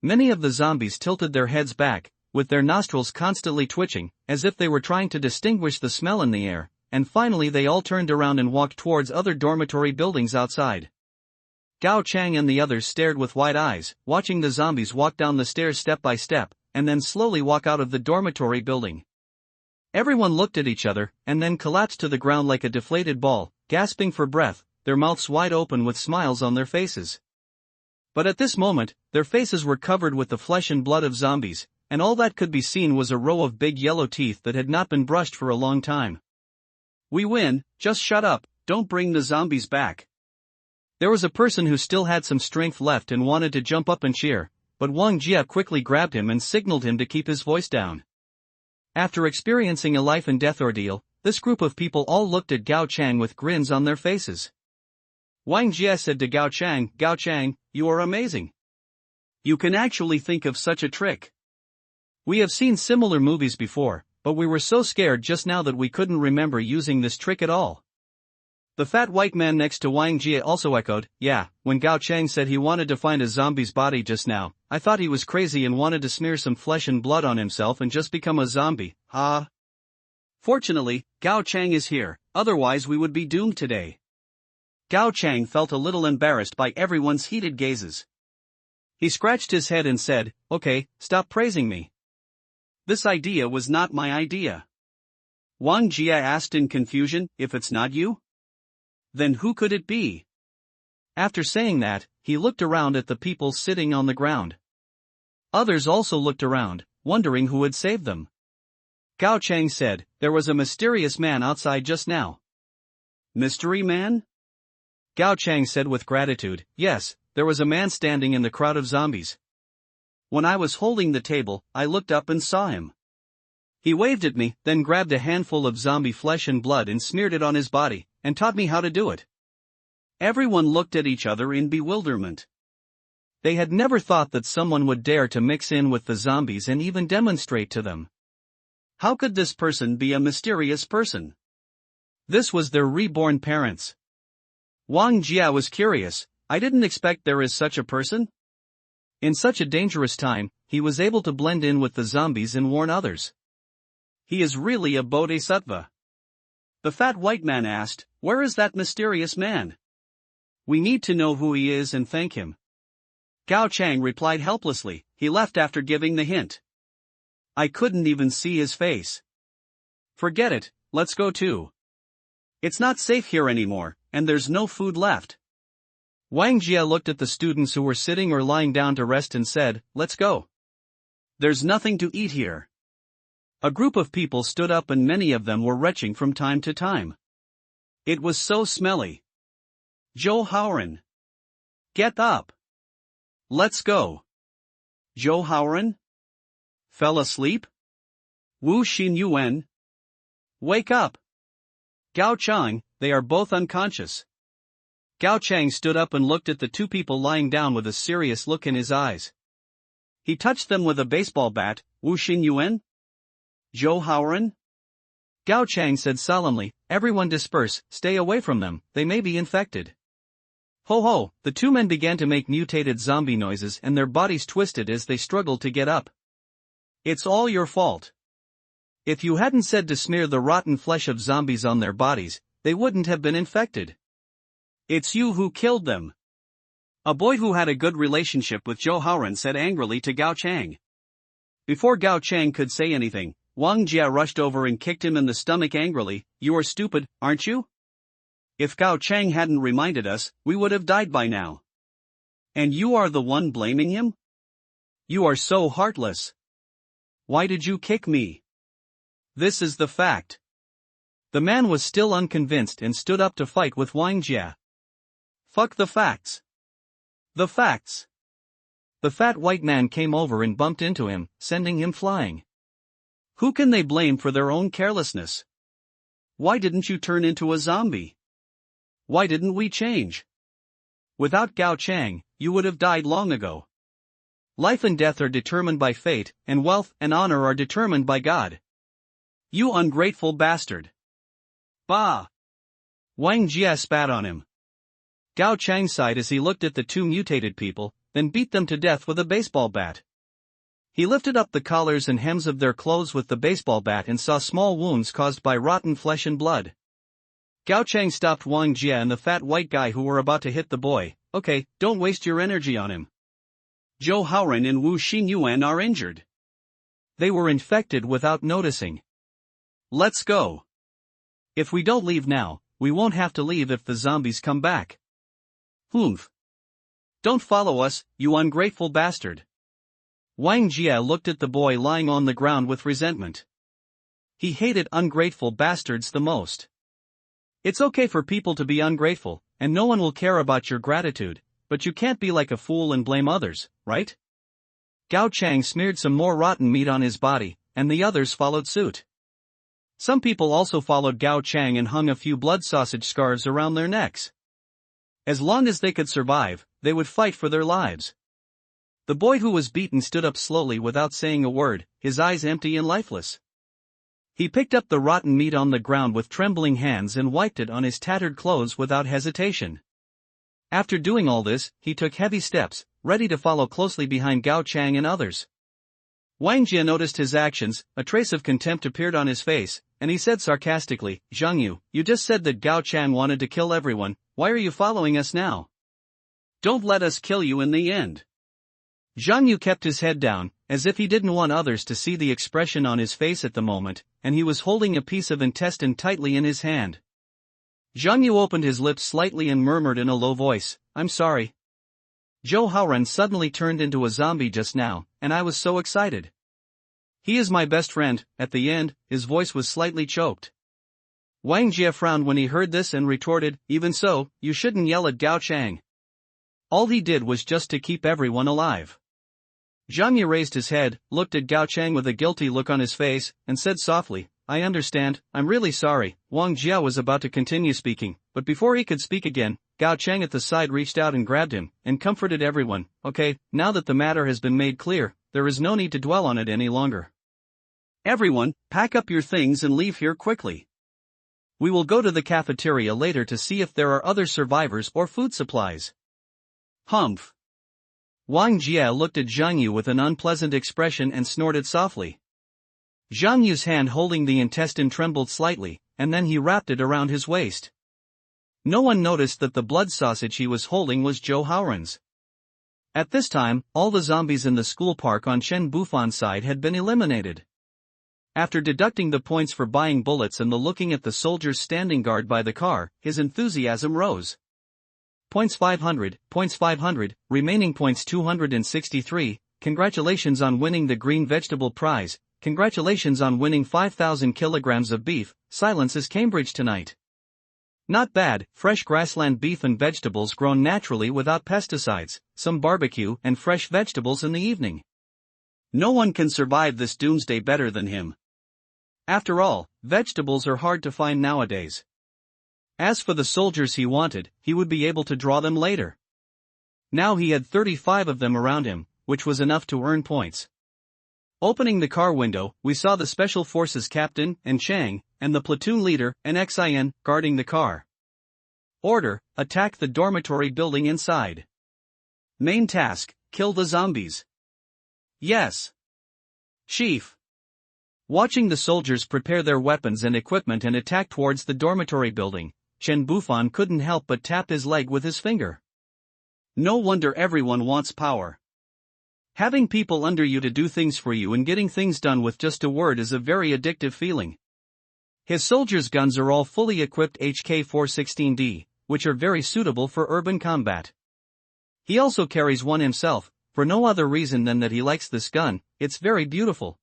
Many of the zombies tilted their heads back, with their nostrils constantly twitching, as if they were trying to distinguish the smell in the air, and finally they all turned around and walked towards other dormitory buildings outside. Gao Chang and the others stared with wide eyes, watching the zombies walk down the stairs step by step, and then slowly walk out of the dormitory building. Everyone looked at each other, and then collapsed to the ground like a deflated ball, gasping for breath, their mouths wide open with smiles on their faces. But at this moment, their faces were covered with the flesh and blood of zombies, and all that could be seen was a row of big yellow teeth that had not been brushed for a long time. "We win, just shut up, don't bring the zombies back." There was a person who still had some strength left and wanted to jump up and cheer, but Wang Jia quickly grabbed him and signaled him to keep his voice down. After experiencing a life and death ordeal, this group of people all looked at Gao Chang with grins on their faces. Wang Jia said to Gao Chang, "Gao Chang, you are amazing. You can actually think of such a trick. We have seen similar movies before, but we were so scared just now that we couldn't remember using this trick at all." The fat white man next to Wang Jia also echoed, "Yeah, when Gao Chang said he wanted to find a zombie's body just now, I thought he was crazy and wanted to smear some flesh and blood on himself and just become a zombie, huh?" Fortunately, Gao Chang is here, otherwise we would be doomed today. Gao Chang felt a little embarrassed by everyone's heated gazes. He scratched his head and said, "Okay, stop praising me. This idea was not my idea." Wang Jia asked in confusion, "If it's not you? Then who could it be?" After saying that, he looked around at the people sitting on the ground. Others also looked around, wondering who had saved them. Gao Chang said, "There was a mysterious man outside just now." "Mystery man?" Gao Chang said with gratitude, "Yes, there was a man standing in the crowd of zombies. When I was holding the table, I looked up and saw him. He waved at me, then grabbed a handful of zombie flesh and blood and smeared it on his body, and taught me how to do it." Everyone looked at each other in bewilderment. They had never thought that someone would dare to mix in with the zombies and even demonstrate to them. How could this person be a mysterious person? This was their reborn parents. Wang Jia was curious, "I didn't expect there is such a person?" In such a dangerous time, he was able to blend in with the zombies and warn others. He is really a bodhisattva. The fat white man asked, "Where is that mysterious man? We need to know who he is and thank him." Gao Chang replied helplessly, "He left after giving the hint. I couldn't even see his face." "Forget it, let's go too. It's not safe here anymore, and there's no food left." Wang Jia looked at the students who were sitting or lying down to rest and said, "Let's go. There's nothing to eat here." A group of people stood up and many of them were retching from time to time. It was so smelly. "Zhou Haoren. Get up. Let's go." Zhou Haoren? Fell asleep? Wu Xin Yuan? Wake up. Gao Chang, they are both unconscious. Gao Chang stood up and looked at the two people lying down with a serious look in his eyes. He touched them with a baseball bat. Wu Xingyuan? Zhou Haoren? Gao Chang said solemnly, everyone disperse, stay away from them, they may be infected. Ho ho, the two men began to make mutated zombie noises and their bodies twisted as they struggled to get up. It's all your fault. If you hadn't said to smear the rotten flesh of zombies on their bodies, they wouldn't have been infected. It's you who killed them. A boy who had a good relationship with Zhou Haoren said angrily to Gao Chang. Before Gao Chang could say anything, Wang Jia rushed over and kicked him in the stomach angrily. You are stupid, aren't you? If Gao Chang hadn't reminded us, we would have died by now. And you are the one blaming him? You are so heartless. Why did you kick me? This is the fact. The man was still unconvinced and stood up to fight with Wang Jia. Fuck the facts. The facts. The fat white man came over and bumped into him, sending him flying. Who can they blame for their own carelessness? Why didn't you turn into a zombie? Why didn't we change? Without Gao Chang, you would have died long ago. Life and death are determined by fate, and wealth and honor are determined by God. You ungrateful bastard. Bah! Wang Jia spat on him. Gao Chang sighed as he looked at the two mutated people, then beat them to death with a baseball bat. He lifted up the collars and hems of their clothes with the baseball bat and saw small wounds caused by rotten flesh and blood. Gao Chang stopped Wang Jia and the fat white guy who were about to hit the boy. Okay, don't waste your energy on him. Zhou Haoren and Wu Xingyuan are injured. They were infected without noticing. Let's go. If we don't leave now, we won't have to leave if the zombies come back. Humph. Don't follow us, you ungrateful bastard. Wang Jia looked at the boy lying on the ground with resentment. He hated ungrateful bastards the most. It's okay for people to be ungrateful, and no one will care about your gratitude, but you can't be like a fool and blame others, right? Gao Chang smeared some more rotten meat on his body, and the others followed suit. Some people also followed Gao Chang and hung a few blood sausage scarves around their necks. As long as they could survive, they would fight for their lives. The boy who was beaten stood up slowly without saying a word, his eyes empty and lifeless. He picked up the rotten meat on the ground with trembling hands and wiped it on his tattered clothes without hesitation. After doing all this, he took heavy steps, ready to follow closely behind Gao Chang and others. Wang Jia noticed his actions, a trace of contempt appeared on his face, and he said sarcastically, Zhang Yu, you just said that Gao Chang wanted to kill everyone, why are you following us now? Don't let us kill you in the end. Zhang Yu kept his head down, as if he didn't want others to see the expression on his face at the moment, and he was holding a piece of intestine tightly in his hand. Zhang Yu opened his lips slightly and murmured in a low voice, I'm sorry. Zhou Haoren suddenly turned into a zombie just now, and I was so excited. He is my best friend. At the end, his voice was slightly choked. Wang Jia frowned when he heard this and retorted, even so, you shouldn't yell at Gao Chang. All he did was just to keep everyone alive. Zhang Yu raised his head, looked at Gao Chang with a guilty look on his face, and said softly, I understand, I'm really sorry. Wang Jia was about to continue speaking, but before he could speak again, Gao Chang at the side reached out and grabbed him, and comforted everyone. Okay, now that the matter has been made clear, there is no need to dwell on it any longer. Everyone, pack up your things and leave here quickly. We will go to the cafeteria later to see if there are other survivors or food supplies. Humph. Wang Jia looked at Zhang Yu with an unpleasant expression and snorted softly. Zhang Yu's hand holding the intestine trembled slightly, and then he wrapped it around his waist. No one noticed that the blood sausage he was holding was Zhou Haoren's. At this time, all the zombies in the school park on Shen Bufan side had been eliminated. After deducting the points for buying bullets and the looking at the soldiers standing guard by the car, his enthusiasm rose. Points 500, remaining points 263, congratulations on winning the green vegetable prize, congratulations on winning 5,000 kilograms of beef, silence is Cambridge tonight. Not bad, fresh grassland beef and vegetables grown naturally without pesticides, some barbecue and fresh vegetables in the evening. No one can survive this doomsday better than him. After all, vegetables are hard to find nowadays. As for the soldiers he wanted, he would be able to draw them later. Now he had 35 of them around him, which was enough to earn points. Opening the car window, we saw the Special Forces captain, and Chang, and the platoon leader, and Xin, guarding the car. Order: attack the dormitory building inside. Main task: kill the zombies. Yes, Chief. Watching the soldiers prepare their weapons and equipment and attack towards the dormitory building, Chen Bufan couldn't help but tap his leg with his finger. No wonder everyone wants power. Having people under you to do things for you and getting things done with just a word is a very addictive feeling. His soldiers' guns are all fully equipped HK-416D, which are very suitable for urban combat. He also carries one himself, for no other reason than that he likes this gun. It's very beautiful.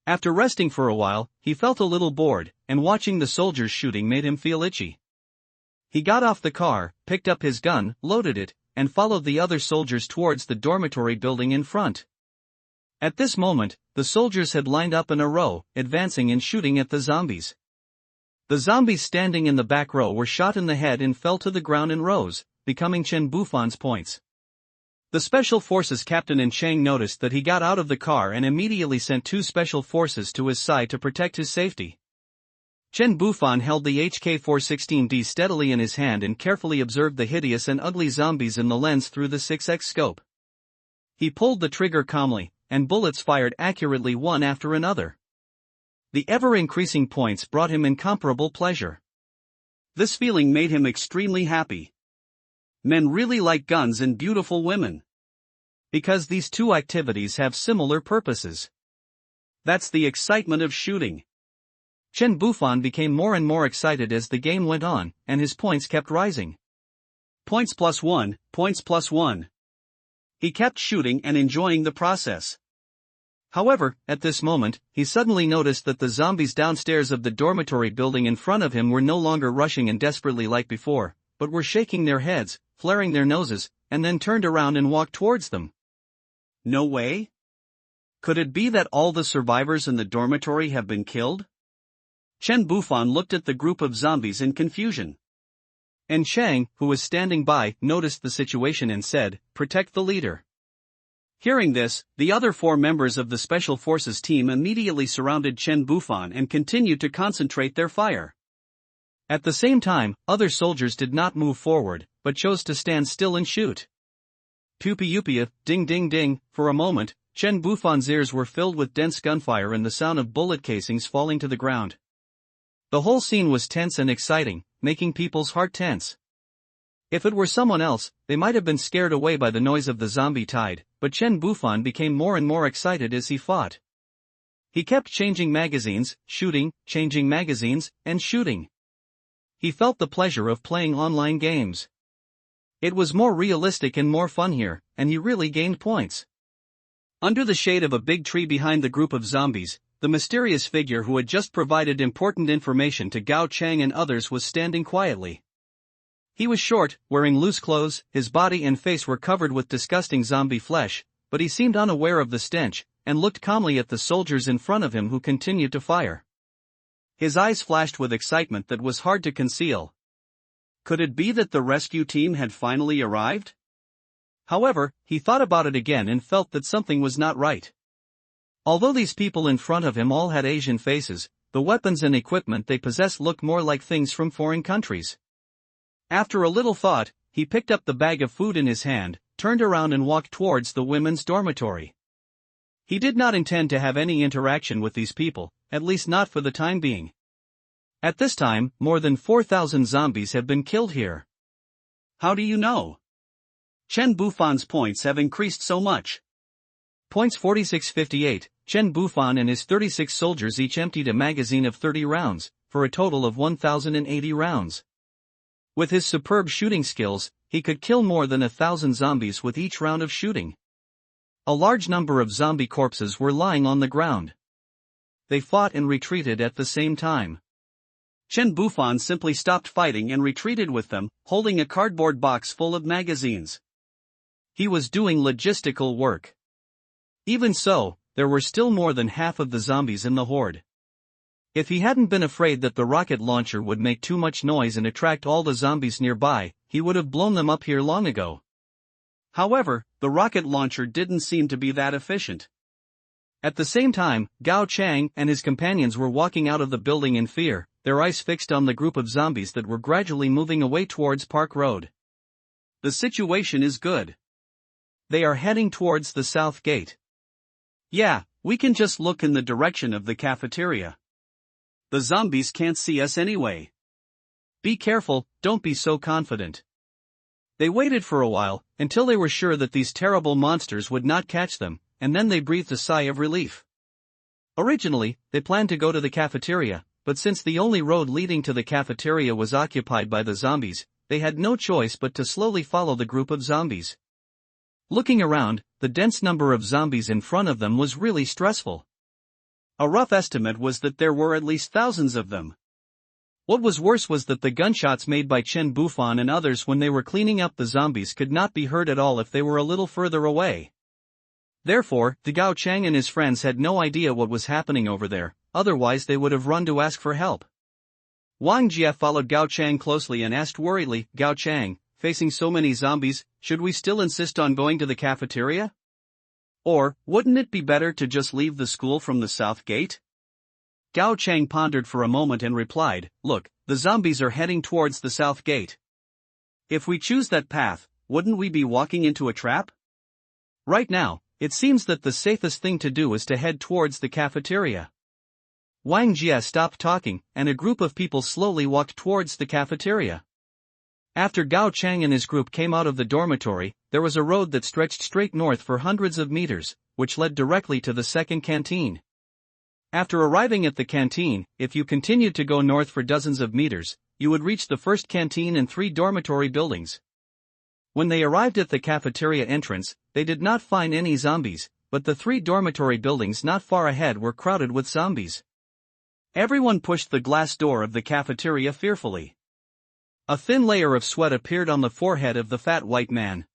After resting for a while, he felt a little bored, and watching the soldiers shooting made him feel itchy. He got off the car, picked up his gun, loaded it, and followed the other soldiers towards the dormitory building in front. At this moment, the soldiers had lined up in a row, advancing and shooting at the zombies. The zombies standing in the back row were shot in the head and fell to the ground in rows, becoming Chen Bufan's points. The Special Forces captain and Chang noticed that he got out of the car and immediately sent 2 special forces to his side to protect his safety. Chen Bufan held the HK-416D steadily in his hand and carefully observed the hideous and ugly zombies in the lens through the 6x scope. He pulled the trigger calmly, and bullets fired accurately one after another. The ever-increasing points brought him incomparable pleasure. This feeling made him extremely happy. Men really like guns and beautiful women. Because these two activities have similar purposes. That's the excitement of shooting. Chen Bufan became more and more excited as the game went on, and his points kept rising. Points +1, points +1. He kept shooting and enjoying the process. However, at this moment, he suddenly noticed that the zombies downstairs of the dormitory building in front of him were no longer rushing and desperately like before, but were shaking their heads, flaring their noses, and then turned around and walked towards them. No way? Could it be that all the survivors in the dormitory have been killed? Chen Bufan looked at the group of zombies in confusion. And Chang, who was standing by, noticed the situation and said, "Protect the leader." Hearing this, the other 4 members of the Special Forces team immediately surrounded Chen Bufan and continued to concentrate their fire. At the same time, other soldiers did not move forward, but chose to stand still and shoot. Pew-pew-pew, ding ding ding. For a moment, Chen Bufan's ears were filled with dense gunfire and the sound of bullet casings falling to the ground. The whole scene was tense and exciting, making people's heart tense. If it were someone else, they might have been scared away by the noise of the zombie tide, but Chen Bufan became more and more excited as he fought. He kept changing magazines, shooting, changing magazines, and shooting. He felt the pleasure of playing online games. It was more realistic and more fun here, and he really gained points. Under the shade of a big tree behind the group of zombies, the mysterious figure who had just provided important information to Gao Chang and others was standing quietly. He was short, wearing loose clothes, his body and face were covered with disgusting zombie flesh, but he seemed unaware of the stench, and looked calmly at the soldiers in front of him who continued to fire. His eyes flashed with excitement that was hard to conceal. Could it be that the rescue team had finally arrived? However, he thought about it again and felt that something was not right. Although these people in front of him all had Asian faces, the weapons and equipment they possessed looked more like things from foreign countries. After a little thought, he picked up the bag of food in his hand, turned around and walked towards the women's dormitory. He did not intend to have any interaction with these people, at least not for the time being. At this time, more than 4,000 zombies have been killed here. How do you know? Chen Bufan's points have increased so much. Points 4658, Chen Bufan and his 36 soldiers each emptied a magazine of 30 rounds, for a total of 1,080 rounds. With his superb shooting skills, he could kill more than 1,000 zombies with each round of shooting. A large number of zombie corpses were lying on the ground. They fought and retreated at the same time. Chen Bufan simply stopped fighting and retreated with them, holding a cardboard box full of magazines. He was doing logistical work. Even so, there were still more than half of the zombies in the horde. If he hadn't been afraid that the rocket launcher would make too much noise and attract all the zombies nearby, he would have blown them up here long ago. However, the rocket launcher didn't seem to be that efficient. At the same time, Gao Chang and his companions were walking out of the building in fear, their eyes fixed on the group of zombies that were gradually moving away towards Park Road. The situation is good. They are heading towards the south gate. Yeah, we can just look in the direction of the cafeteria. The zombies can't see us anyway. Be careful, don't be so confident. They waited for a while, until they were sure that these terrible monsters would not catch them, and then they breathed a sigh of relief. Originally, they planned to go to the cafeteria, but since the only road leading to the cafeteria was occupied by the zombies, they had no choice but to slowly follow the group of zombies. Looking around, the dense number of zombies in front of them was really stressful. A rough estimate was that there were at least thousands of them. What was worse was that the gunshots made by Chen Bufan and others when they were cleaning up the zombies could not be heard at all if they were a little further away. Therefore, Gao Chang and his friends had no idea what was happening over there, otherwise they would have run to ask for help. Wang Jie followed Gao Chang closely and asked worriedly, Gao Chang, facing so many zombies, should we still insist on going to the cafeteria? Or, wouldn't it be better to just leave the school from the south gate? Gao Chang pondered for a moment and replied, look, the zombies are heading towards the south gate. If we choose that path, wouldn't we be walking into a trap? Right now, it seems that the safest thing to do is to head towards the cafeteria. Wang Jie stopped talking, and a group of people slowly walked towards the cafeteria. After Gao Chang and his group came out of the dormitory, there was a road that stretched straight north for hundreds of meters, which led directly to the second canteen. After arriving at the canteen, if you continued to go north for dozens of meters, you would reach the first canteen and 3 dormitory buildings. When they arrived at the cafeteria entrance, they did not find any zombies, but the 3 dormitory buildings not far ahead were crowded with zombies. Everyone pushed the glass door of the cafeteria fearfully. A thin layer of sweat appeared on the forehead of the fat white man.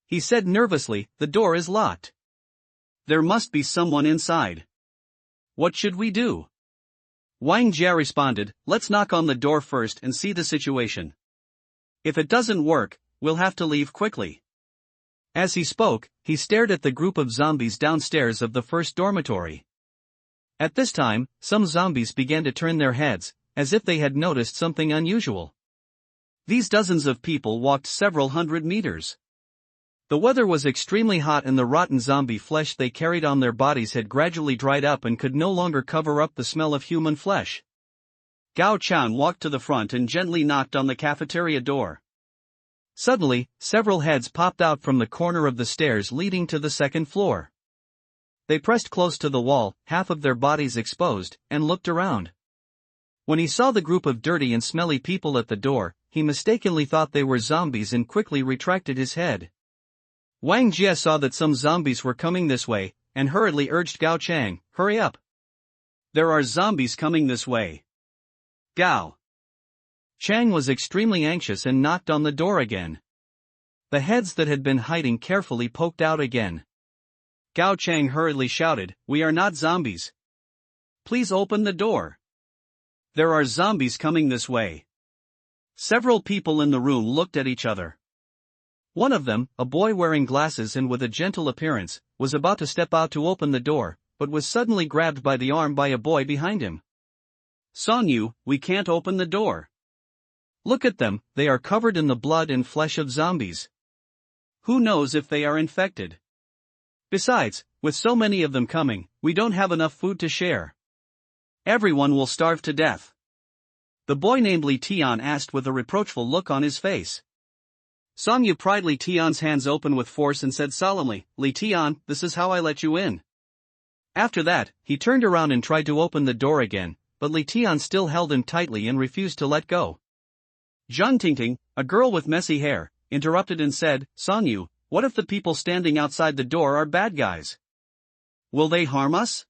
He said nervously, the door is locked. There must be someone inside. What should we do? Wang Jie responded, let's knock on the door first and see the situation. If it doesn't work, we'll have to leave quickly. As he spoke, he stared at the group of zombies downstairs of the first dormitory. At this time, some zombies began to turn their heads, as if they had noticed something unusual. These dozens of people walked several hundred meters. The weather was extremely hot and the rotten zombie flesh they carried on their bodies had gradually dried up and could no longer cover up the smell of human flesh. Gao Chang walked to the front and gently knocked on the cafeteria door. Suddenly, several heads popped out from the corner of the stairs leading to the second floor. They pressed close to the wall, half of their bodies exposed, and looked around. When he saw the group of dirty and smelly people at the door, he mistakenly thought they were zombies and quickly retracted his head. Wang Jie saw that some zombies were coming this way, and hurriedly urged Gao Chang, hurry up. There are zombies coming this way. Gao Chang was extremely anxious and knocked on the door again. The heads that had been hiding carefully poked out again. Gao Chang hurriedly shouted, we are not zombies. Please open the door. There are zombies coming this way. Several people in the room looked at each other. One of them, a boy wearing glasses and with a gentle appearance, was about to step out to open the door, but was suddenly grabbed by the arm by a boy behind him. Song Yu, we can't open the door. Look at them, they are covered in the blood and flesh of zombies. Who knows if they are infected? Besides, with so many of them coming, we don't have enough food to share. Everyone will starve to death. The boy named Li Tian asked with a reproachful look on his face. Song Yu pried Li Tian's hands open with force and said solemnly, Li Tian, this is how I let you in. After that, he turned around and tried to open the door again, but Li Tian still held him tightly and refused to let go. Zhang Tingting, a girl with messy hair, interrupted and said, Song Yu, what if the people standing outside the door are bad guys? Will they harm us?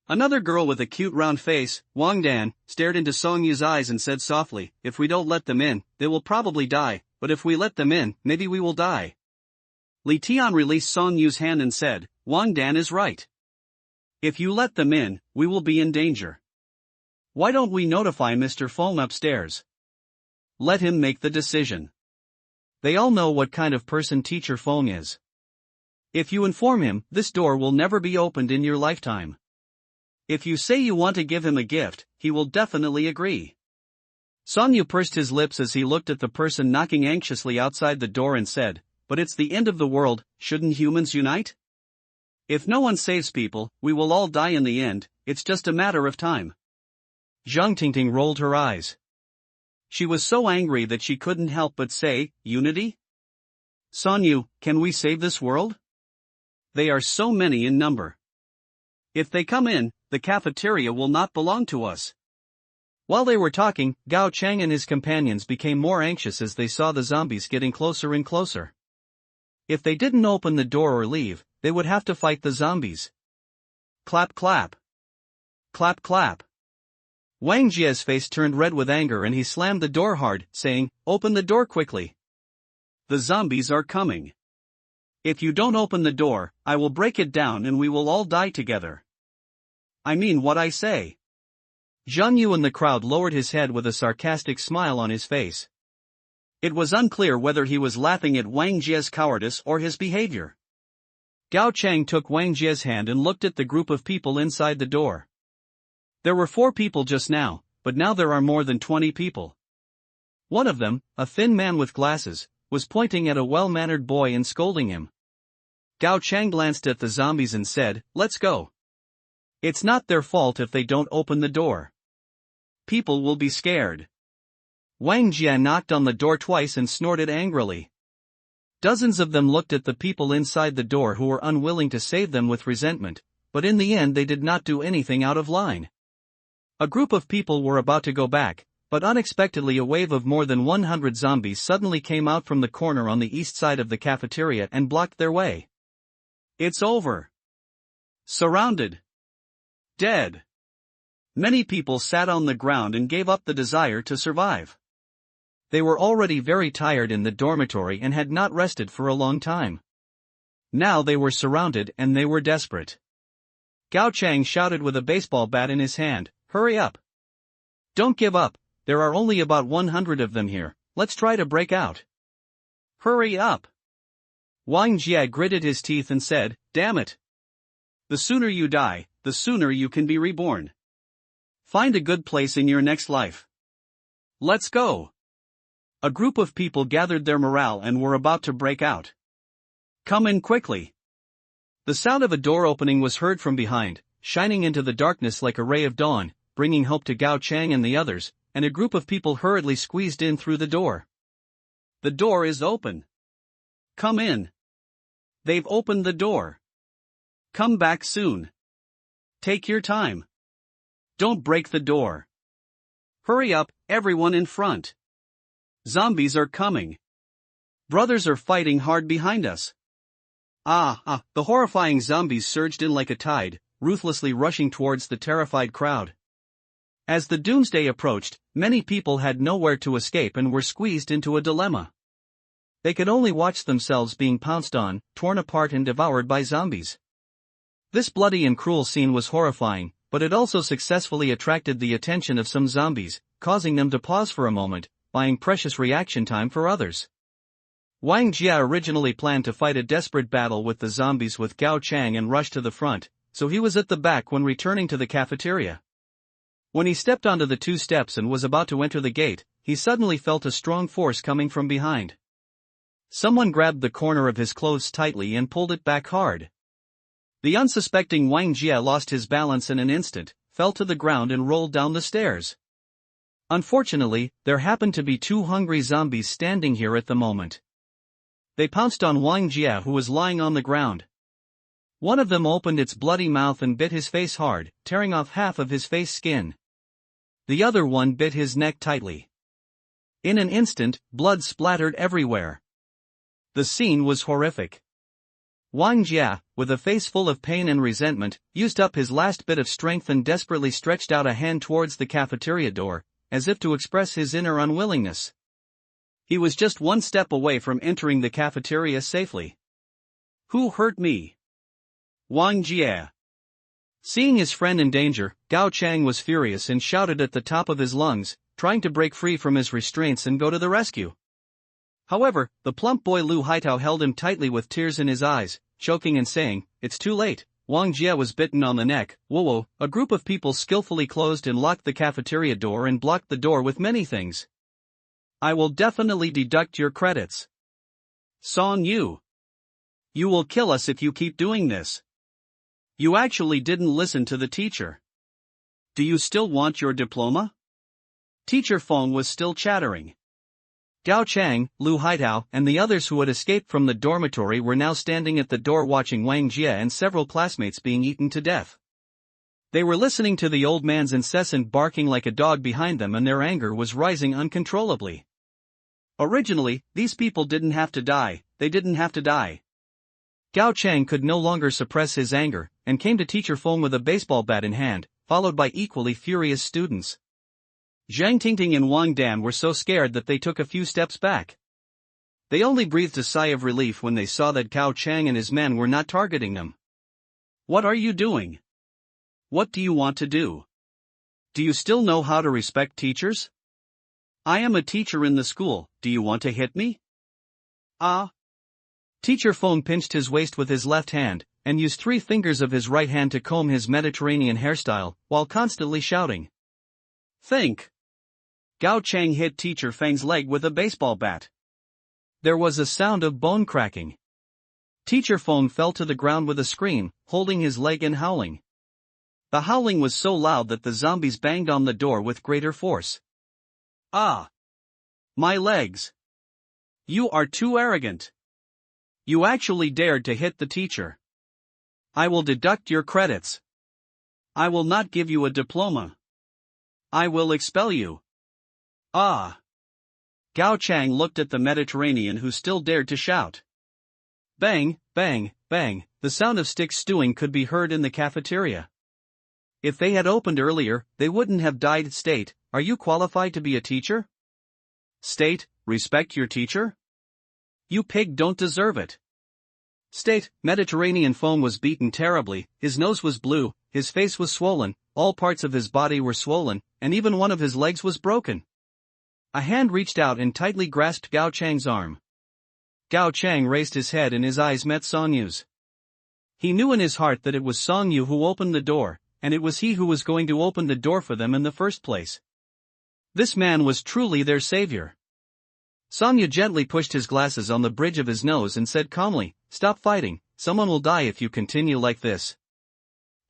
Another girl with a cute round face, Wang Dan, stared into Song Yu's eyes and said softly, if we don't let them in, they will probably die, but if we let them in, maybe we will die. Li Tian released Song Yu's hand and said, Wang Dan is right. If you let them in, we will be in danger. Why don't we notify Mr. Fong upstairs? Let him make the decision. They all know what kind of person Teacher Fong is. If you inform him, this door will never be opened in your lifetime. If you say you want to give him a gift, he will definitely agree. Song Yu pursed his lips as he looked at the person knocking anxiously outside the door and said, "But it's the end of the world, shouldn't humans unite? If no one saves people, we will all die in the end, it's just a matter of time." Zhang Tingting rolled her eyes. She was so angry that she couldn't help but say, "Unity? Song Yu, can we save this world? They are so many in number. If they come in, the cafeteria will not belong to us." While they were talking, Gao Chang and his companions became more anxious as they saw the zombies getting closer and closer. If they didn't open the door or leave, they would have to fight the zombies. Clap clap. Clap clap. Wang Jie's face turned red with anger and he slammed the door hard, saying, "Open the door quickly. The zombies are coming. If you don't open the door, I will break it down and we will all die together. I mean what I say." Zhang Yu in the crowd lowered his head with a sarcastic smile on his face. It was unclear whether he was laughing at Wang Jie's cowardice or his behavior. Gao Chang took Wang Jie's hand and looked at the group of people inside the door. There were 4 people just now, but now there are more than 20 people. One of them, a thin man with glasses, was pointing at a well-mannered boy and scolding him. Gao Chang glanced at the zombies and said, "Let's go. It's not their fault if they don't open the door. People will be scared." Wang Jie knocked on the door twice and snorted angrily. Dozens of them looked at the people inside the door who were unwilling to save them with resentment, but in the end they did not do anything out of line. A group of people were about to go back, but unexpectedly a wave of more than 100 zombies suddenly came out from the corner on the east side of the cafeteria and blocked their way. "It's over. Surrounded. Dead." Many people sat on the ground and gave up the desire to survive. They were already very tired in the dormitory and had not rested for a long time. Now they were surrounded and they were desperate. Gao Chang shouted with a baseball bat in his hand, "Hurry up! Don't give up, there are only about 100 of them here, let's try to break out. Hurry up!" Wang Jie gritted his teeth and said, "Damn it! The sooner you die, the sooner you can be reborn. Find a good place in your next life. Let's go." A group of people gathered their morale and were about to break out. "Come in quickly." The sound of a door opening was heard from behind, shining into the darkness like a ray of dawn, bringing hope to Gao Chang and the others, and a group of people hurriedly squeezed in through the door. "The door is open. Come in. They've opened the door. Come back soon. Take your time. Don't break the door. Hurry up, everyone in front. Zombies are coming. Brothers are fighting hard behind us." The horrifying zombies surged in like a tide, ruthlessly rushing towards the terrified crowd. As the doomsday approached, many people had nowhere to escape and were squeezed into a dilemma. They could only watch themselves being pounced on, torn apart and devoured by zombies. This bloody and cruel scene was horrifying, but it also successfully attracted the attention of some zombies, causing them to pause for a moment, buying precious reaction time for others. Wang Jie originally planned to fight a desperate battle with the zombies with Gao Chang and rush to the front, so he was at the back when returning to the cafeteria. When he stepped onto the 2 steps and was about to enter the gate, he suddenly felt a strong force coming from behind. Someone grabbed the corner of his clothes tightly and pulled it back hard. The unsuspecting Wang Jie lost his balance in an instant, fell to the ground and rolled down the stairs. Unfortunately, there happened to be 2 hungry zombies standing here at the moment. They pounced on Wang Jie who was lying on the ground. One of them opened its bloody mouth and bit his face hard, tearing off half of his face skin. The other one bit his neck tightly. In an instant, blood splattered everywhere. The scene was horrific. Wang Jie, with a face full of pain and resentment, used up his last bit of strength and desperately stretched out a hand towards the cafeteria door, as if to express his inner unwillingness. He was just 1 step away from entering the cafeteria safely. "Who hurt me?" "Wang Jie." Seeing his friend in danger, Gao Chang was furious and shouted at the top of his lungs, trying to break free from his restraints and go to the rescue. However, the plump boy Lu Haitao held him tightly with tears in his eyes, choking and saying, "It's too late." Wang Jie was bitten on the neck. Whoa! A group of people skillfully closed and locked the cafeteria door and blocked the door with many things. "I will definitely deduct your credits. Song Yu. You will kill us if you keep doing this. You actually didn't listen to the teacher. Do you still want your diploma?" Teacher Feng was still chattering. Gao Chang, Lu Haitao, and the others who had escaped from the dormitory were now standing at the door watching Wang Jie and several classmates being eaten to death. They were listening to the old man's incessant barking like a dog behind them, and their anger was rising uncontrollably. Originally, these people didn't have to die, they didn't have to die. Gao Chang could no longer suppress his anger, and came to Teacher Feng with a baseball bat in hand, followed by equally furious students. Zhang Tingting and Wang Dan were so scared that they took a few steps back. They only breathed a sigh of relief when they saw that Gao Chang and his men were not targeting them. "What are you doing? What do you want to do? Do you still know how to respect teachers? I am a teacher in the school, do you want to hit me?" "Ah." Teacher Feng pinched his waist with his left hand, and used 3 fingers of his right hand to comb his Mediterranean hairstyle, while constantly shouting, "Think!" Gao Chang hit Teacher Feng's leg with a baseball bat. There was a sound of bone cracking. Teacher Feng fell to the ground with a scream, holding his leg and howling. The howling was so loud that the zombies banged on the door with greater force. "Ah! My legs! You are too arrogant! You actually dared to hit the teacher. I will deduct your credits. I will not give you a diploma. I will expel you." "Ah!" Gao Chang looked at the Mediterranean, who still dared to shout. Bang, bang, bang, the sound of sticks stewing could be heard in the cafeteria. If they had opened earlier, they wouldn't have died. "State, are you qualified to be a teacher? State, respect your teacher? You pig don't deserve it." State, Mediterranean Foam was beaten terribly, his nose was blue, his face was swollen, all parts of his body were swollen, and even one of his legs was broken. A hand reached out and tightly grasped Gao Chang's arm. Gao Chang raised his head and his eyes met Song Yu's. He knew in his heart that it was Song Yu who opened the door, and it was he who was going to open the door for them in the first place. This man was truly their savior. Song Yu gently pushed his glasses on the bridge of his nose and said calmly, "Stop fighting, someone will die if you continue like this."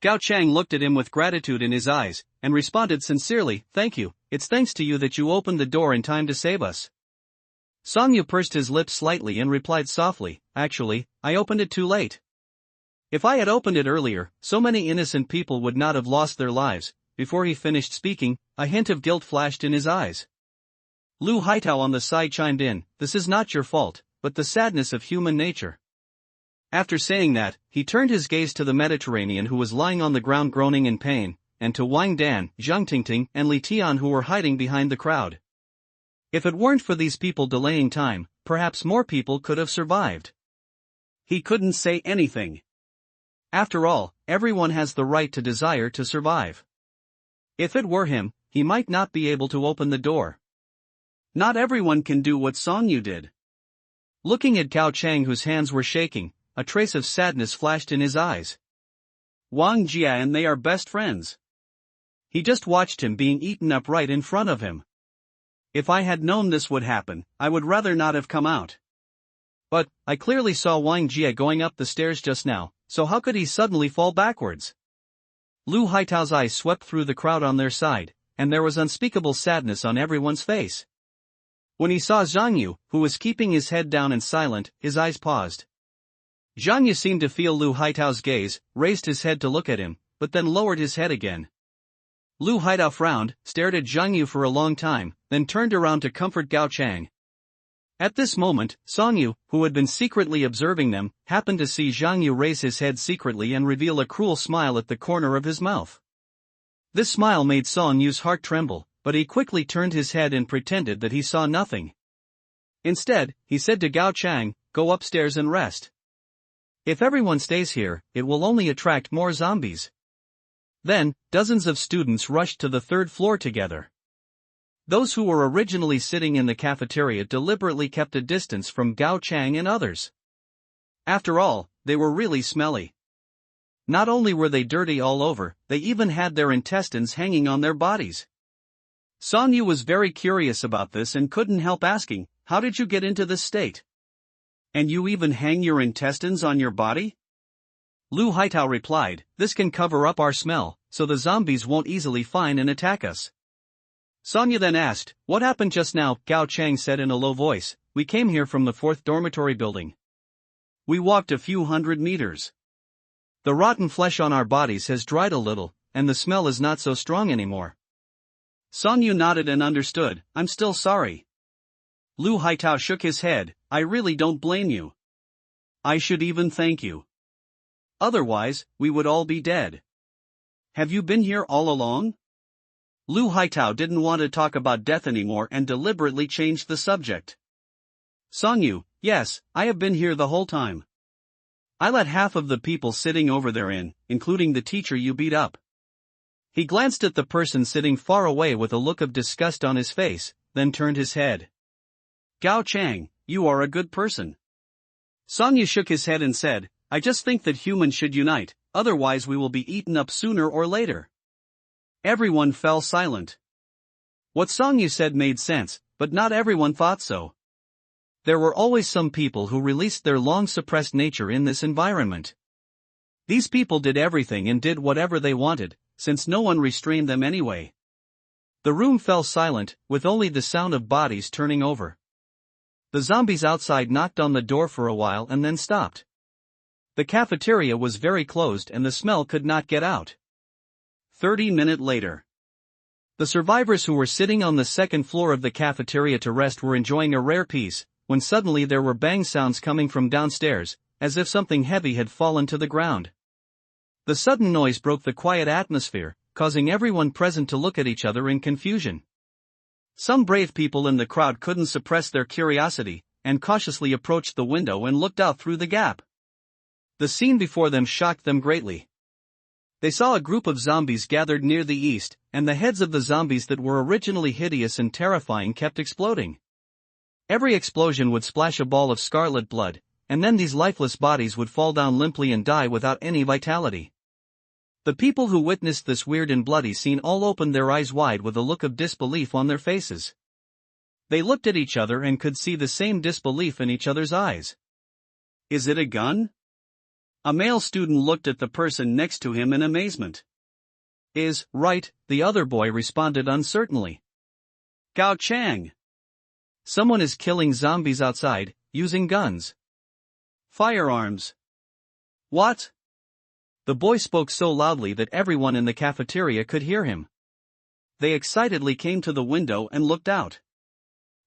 Gao Chang looked at him with gratitude in his eyes, and responded sincerely, "Thank you, it's thanks to you that you opened the door in time to save us." Song Yu pursed his lips slightly and replied softly, "Actually, I opened it too late. If I had opened it earlier, so many innocent people would not have lost their lives." Before he finished speaking, a hint of guilt flashed in his eyes. Lu Haitao on the side chimed in, "This is not your fault, but the sadness of human nature." After saying that, he turned his gaze to the Mediterranean, who was lying on the ground groaning in pain, and to Wang Dan, Zhang Tingting, and Li Tian, who were hiding behind the crowd. If it weren't for these people delaying time, perhaps more people could have survived. He couldn't say anything. After all, everyone has the right to desire to survive. If it were him, he might not be able to open the door. Not everyone can do what Song Yu did. Looking at Gao Chang, whose hands were shaking, a trace of sadness flashed in his eyes. Wang Jie and they are best friends. He just watched him being eaten up right in front of him. If I had known this would happen, I would rather not have come out. But, I clearly saw Wang Jie going up the stairs just now, so how could he suddenly fall backwards? Lu Haitao's eyes swept through the crowd on their side, and there was unspeakable sadness on everyone's face. When he saw Zhang Yu, who was keeping his head down and silent, his eyes paused. Zhang Yu seemed to feel Lu Haitao's gaze, raised his head to look at him, but then lowered his head again. Lu Haitao frowned, stared at Zhang Yu for a long time, then turned around to comfort Gao Chang. At this moment, Song Yu, who had been secretly observing them, happened to see Zhang Yu raise his head secretly and reveal a cruel smile at the corner of his mouth. This smile made Song Yu's heart tremble, but he quickly turned his head and pretended that he saw nothing. Instead, he said to Gao Chang, "Go upstairs and rest. If everyone stays here, it will only attract more zombies." Then, dozens of students rushed to the third floor together. Those who were originally sitting in the cafeteria deliberately kept a distance from Gao Chang and others. After all, they were really smelly. Not only were they dirty all over, they even had their intestines hanging on their bodies. Song Yu was very curious about this and couldn't help asking, "How did you get into this state? And you even hang your intestines on your body?" Lu Haitao replied, "This can cover up our smell, so the zombies won't easily find and attack us." Song Yu then asked, "What happened just now?" Gao Chang said in a low voice, "We came here from the 4th dormitory building. We walked a few hundred meters. The rotten flesh on our bodies has dried a little, and the smell is not so strong anymore." Song Yu nodded and understood. "I'm still sorry." Lu Haitao shook his head, "I really don't blame you. I should even thank you. Otherwise, we would all be dead." "Have you been here all along?" Lu Haitao didn't want to talk about death anymore and deliberately changed the subject. Song Yu, "Yes, I have been here the whole time. I let half of the people sitting over there in, including the teacher you beat up." He glanced at the person sitting far away with a look of disgust on his face, then turned his head. "Gao Chang, you are a good person." Song Yu shook his head and said, "I just think that humans should unite, otherwise we will be eaten up sooner or later." Everyone fell silent. What Song Yu said made sense, but not everyone thought so. There were always some people who released their long-suppressed nature in this environment. These people did everything and did whatever they wanted, since no one restrained them anyway. The room fell silent, with only the sound of bodies turning over. The zombies outside knocked on the door for a while and then stopped. The cafeteria was very closed and the smell could not get out. 30 minutes later. The survivors who were sitting on the second floor of the cafeteria to rest were enjoying a rare peace, when suddenly there were bang sounds coming from downstairs, as if something heavy had fallen to the ground. The sudden noise broke the quiet atmosphere, causing everyone present to look at each other in confusion. Some brave people in the crowd couldn't suppress their curiosity, and cautiously approached the window and looked out through the gap. The scene before them shocked them greatly. They saw a group of zombies gathered near the east, and the heads of the zombies that were originally hideous and terrifying kept exploding. Every explosion would splash a ball of scarlet blood, and then these lifeless bodies would fall down limply and die without any vitality. The people who witnessed this weird and bloody scene all opened their eyes wide with a look of disbelief on their faces. They looked at each other and could see the same disbelief in each other's eyes. "Is it a gun?" A male student looked at the person next to him in amazement. "Is, right," the other boy responded uncertainly. "Gao Chang. Someone is killing zombies outside, using guns. Firearms." "What?" The boy spoke so loudly that everyone in the cafeteria could hear him. They excitedly came to the window and looked out.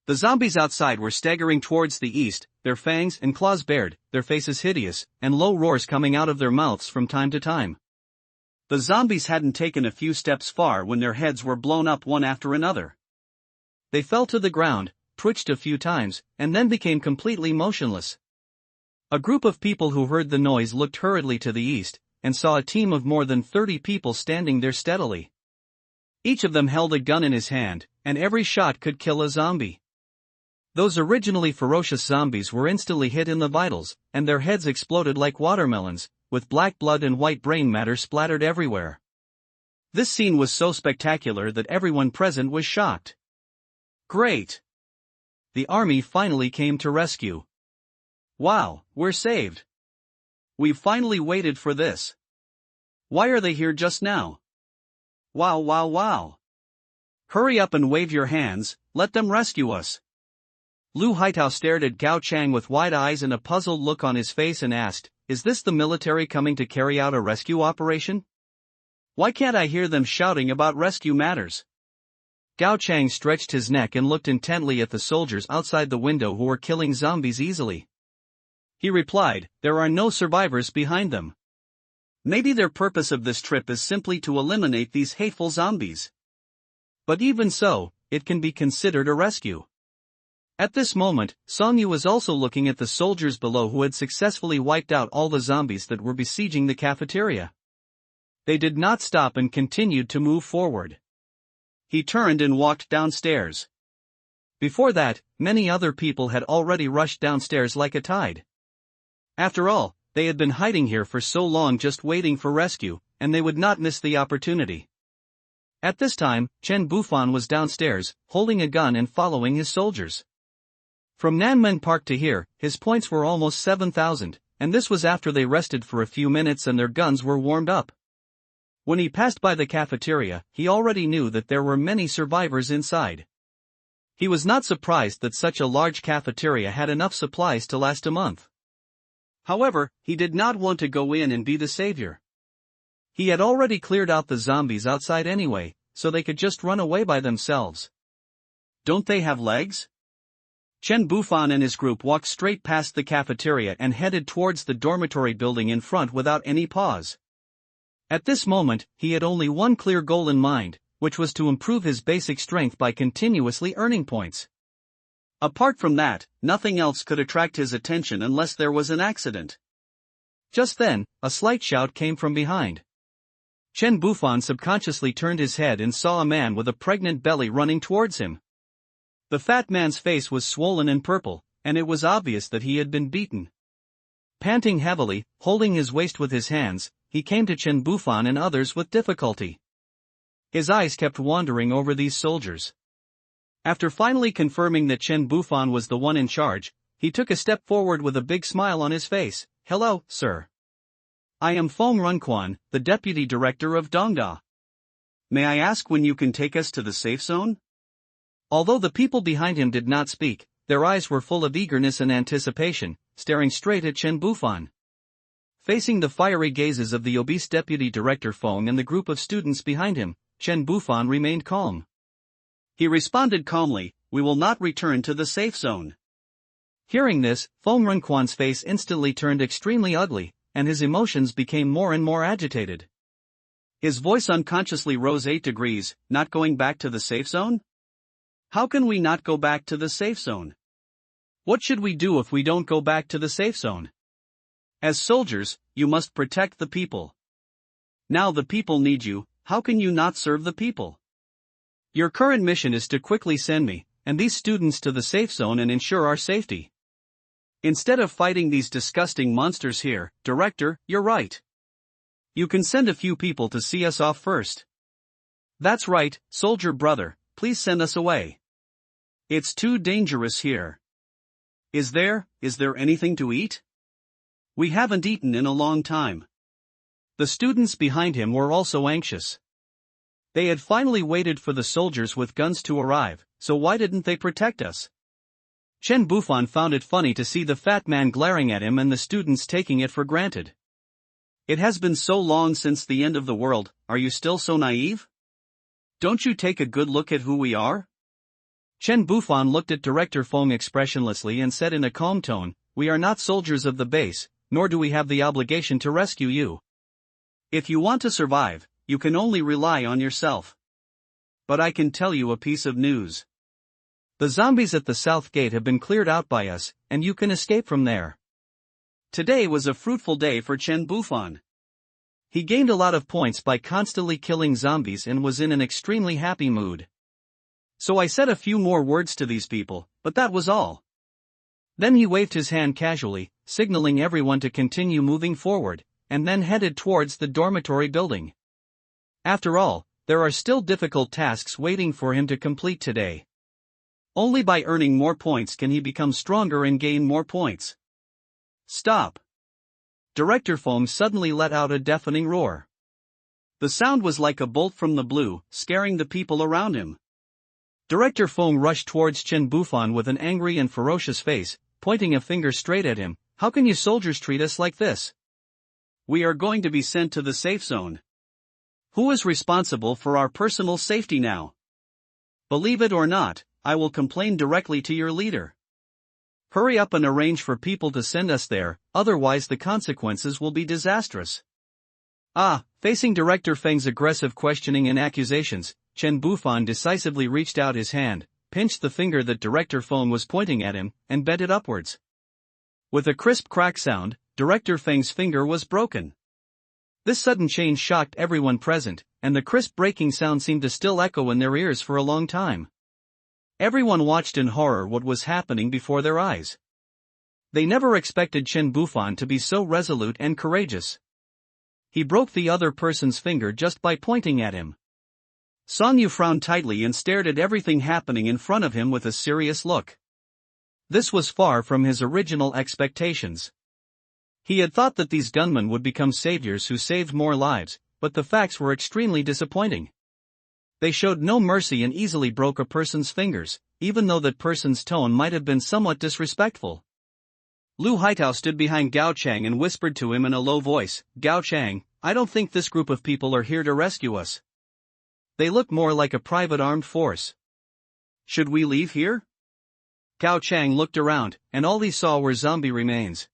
The zombies outside were staggering towards the east, their fangs and claws bared, their faces hideous, and low roars coming out of their mouths from time to time. The zombies hadn't taken a few steps far when their heads were blown up one after another. They fell to the ground, twitched a few times, and then became completely motionless. A group of people who heard the noise looked hurriedly to the east, and saw a team of more than 30 people standing there steadily. Each of them held a gun in his hand, and every shot could kill a zombie. Those originally ferocious zombies were instantly hit in the vitals, and their heads exploded like watermelons, with black blood and white brain matter splattered everywhere. This scene was so spectacular that everyone present was shocked. "Great! The army finally came to rescue. Wow, we're saved. We finally waited for this. Why are they here just now? Wow, wow, wow. Hurry up and wave your hands, let them rescue us." Lu Haitao stared at Gao Chang with wide eyes and a puzzled look on his face and asked, "Is this the military coming to carry out a rescue operation? Why can't I hear them shouting about rescue matters?" Gao Chang stretched his neck and looked intently at the soldiers outside the window who were killing zombies easily. He replied, "There are no survivors behind them. Maybe their purpose of this trip is simply to eliminate these hateful zombies. But even so, it can be considered a rescue." At this moment, Song Yu was also looking at the soldiers below who had successfully wiped out all the zombies that were besieging the cafeteria. They did not stop and continued to move forward. He turned and walked downstairs. Before that, many other people had already rushed downstairs like a tide. After all, they had been hiding here for so long just waiting for rescue, and they would not miss the opportunity. At this time, Chen Bufan was downstairs, holding a gun and following his soldiers. From Nanmen Park to here, his points were almost 7,000, and this was after they rested for a few minutes and their guns were warmed up. When he passed by the cafeteria, he already knew that there were many survivors inside. He was not surprised that such a large cafeteria had enough supplies to last a month. However, he did not want to go in and be the savior. He had already cleared out the zombies outside anyway, so they could just run away by themselves. Don't they have legs? Chen Bufan and his group walked straight past the cafeteria and headed towards the dormitory building in front without any pause. At this moment, he had only one clear goal in mind, which was to improve his basic strength by continuously earning points. Apart from that, nothing else could attract his attention unless there was an accident. Just then, a slight shout came from behind. Chen Bufan subconsciously turned his head and saw a man with a pregnant belly running towards him. The fat man's face was swollen and purple, and it was obvious that he had been beaten. Panting heavily, holding his waist with his hands, he came to Chen Bufan and others with difficulty. His eyes kept wandering over these soldiers. After finally confirming that Chen Bufan was the one in charge, he took a step forward with a big smile on his face. "Hello, sir. I am Feng Runquan, the deputy director of Dongda. May I ask when you can take us to the safe zone?" Although the people behind him did not speak, their eyes were full of eagerness and anticipation, staring straight at Chen Bufan. Facing the fiery gazes of the obese deputy director Feng and the group of students behind him, Chen Bufan remained calm. He responded calmly, "We will not return to the safe zone." Hearing this, Feng Runquan's face instantly turned extremely ugly, and his emotions became more and more agitated. His voice unconsciously rose 8 degrees, "Not going back to the safe zone? How can we not go back to the safe zone? What should we do if we don't go back to the safe zone? As soldiers, you must protect the people. Now the people need you, how can you not serve the people? Your current mission is to quickly send me and these students to the safe zone and ensure our safety. Instead of fighting these disgusting monsters here, director, you're right. You can send a few people to see us off first." "That's right, soldier brother, please send us away. It's too dangerous here. Is there anything to eat? We haven't eaten in a long time." The students behind him were also anxious. They had finally waited for the soldiers with guns to arrive, so why didn't they protect us? Chen Bufan found it funny to see the fat man glaring at him and the students taking it for granted. "It has been so long since the end of the world, are you still so naive? Don't you take a good look at who we are?" Chen Bufan looked at Director Feng expressionlessly and said in a calm tone, "We are not soldiers of the base, nor do we have the obligation to rescue you. If you want to survive, you can only rely on yourself. But I can tell you a piece of news. The zombies at the south gate have been cleared out by us, and you can escape from there." Today was a fruitful day for Chen Bufan. He gained a lot of points by constantly killing zombies and was in an extremely happy mood. "So I said a few more words to these people, but that was all." Then he waved his hand casually, signaling everyone to continue moving forward, and then headed towards the dormitory building. After all, there are still difficult tasks waiting for him to complete today. Only by earning more points can he become stronger and gain more points. "Stop!" Director Feng suddenly let out a deafening roar. The sound was like a bolt from the blue, scaring the people around him. Director Feng rushed towards Chen Bufan with an angry and ferocious face, pointing a finger straight at him. "How can you soldiers treat us like this? We are going to be sent to the safe zone. Who is responsible for our personal safety now? Believe it or not, I will complain directly to your leader. Hurry up and arrange for people to send us there, otherwise the consequences will be disastrous." Facing Director Feng's aggressive questioning and accusations, Chen Bufan decisively reached out his hand, pinched the finger that Director Feng was pointing at him, and bent it upwards. With a crisp crack sound, Director Feng's finger was broken. This sudden change shocked everyone present, and the crisp breaking sound seemed to still echo in their ears for a long time. Everyone watched in horror what was happening before their eyes. They never expected Chen Bufan to be so resolute and courageous. He broke the other person's finger just by pointing at him. Song Yu frowned tightly and stared at everything happening in front of him with a serious look. This was far from his original expectations. He had thought that these gunmen would become saviors who saved more lives, but the facts were extremely disappointing. They showed no mercy and easily broke a person's fingers, even though that person's tone might have been somewhat disrespectful. Lu Haitao stood behind Gao Chang and whispered to him in a low voice, "Gao Chang, I don't think this group of people are here to rescue us. They look more like a private armed force. Should we leave here?" Gao Chang looked around, and all he saw were zombie remains.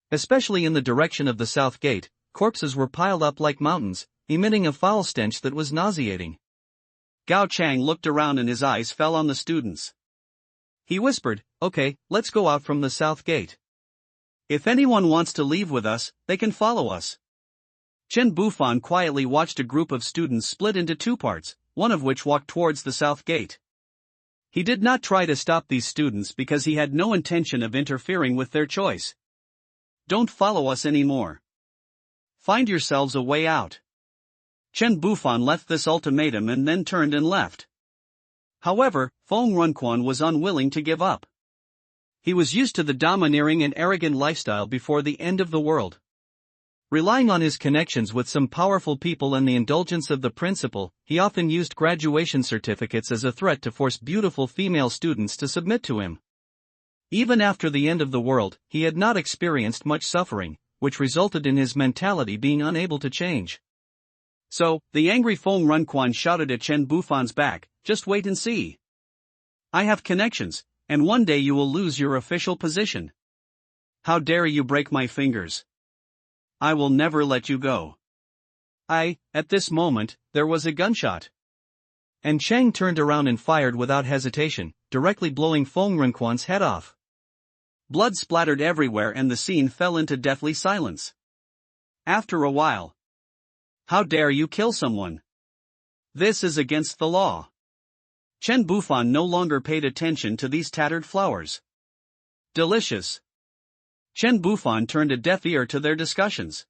Especially in the direction of the south gate, corpses were piled up like mountains, emitting a foul stench that was nauseating. Gao Chang looked around and his eyes fell on the students. He whispered, "Okay, let's go out from the south gate. If anyone wants to leave with us, they can follow us." Chen Bufan quietly watched a group of students split into two parts, one of which walked towards the south gate. He did not try to stop these students because he had no intention of interfering with their choice. "Don't follow us anymore. Find yourselves a way out." Chen Bufan left this ultimatum and then turned and left. However, Feng Runquan was unwilling to give up. He was used to the domineering and arrogant lifestyle before the end of the world. Relying on his connections with some powerful people and the indulgence of the principal, he often used graduation certificates as a threat to force beautiful female students to submit to him. Even after the end of the world, he had not experienced much suffering, which resulted in his mentality being unable to change. So, the angry Feng Runquan shouted at Chen Bufan's back, "Just wait and see. I have connections, and one day you will lose your official position. How dare you break my fingers? I will never let you go." At this moment, there was a gunshot. And Cheng turned around and fired without hesitation, directly blowing Feng Runquan's head off. Blood splattered everywhere and the scene fell into deathly silence. After a while, "How dare you kill someone? This is against the law." Chen Bufan no longer paid attention to these tattered flowers. "Delicious." Chen Bufan turned a deaf ear to their discussions.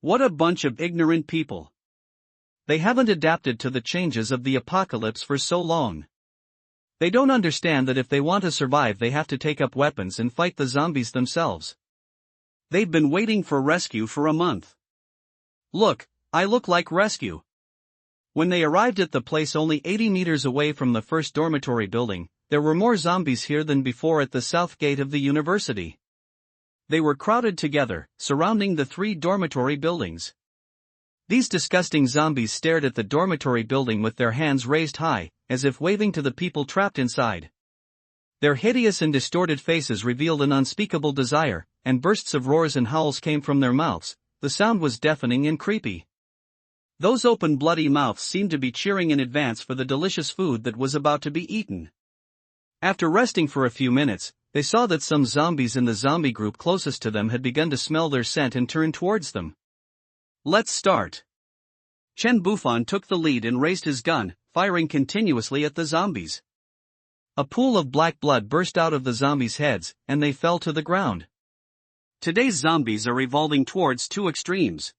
What a bunch of ignorant people. They haven't adapted to the changes of the apocalypse for so long. They don't understand that if they want to survive they have to take up weapons and fight the zombies themselves. They've been waiting for rescue for a month. Look, I look like rescue. When they arrived at the place only 80 meters away from the first dormitory building, there were more zombies here than before at the south gate of the university. They were crowded together, surrounding the 3 dormitory buildings. These disgusting zombies stared at the dormitory building with their hands raised high, as if waving to the people trapped inside. Their hideous and distorted faces revealed an unspeakable desire, and bursts of roars and howls came from their mouths. The sound was deafening and creepy. Those open bloody mouths seemed to be cheering in advance for the delicious food that was about to be eaten. After resting for a few minutes, they saw that some zombies in the zombie group closest to them had begun to smell their scent and turn towards them. "Let's start." Chen Bufan took the lead and raised his gun, firing continuously at the zombies. A pool of black blood burst out of the zombies' heads, and they fell to the ground. Today's zombies are evolving towards 2 extremes.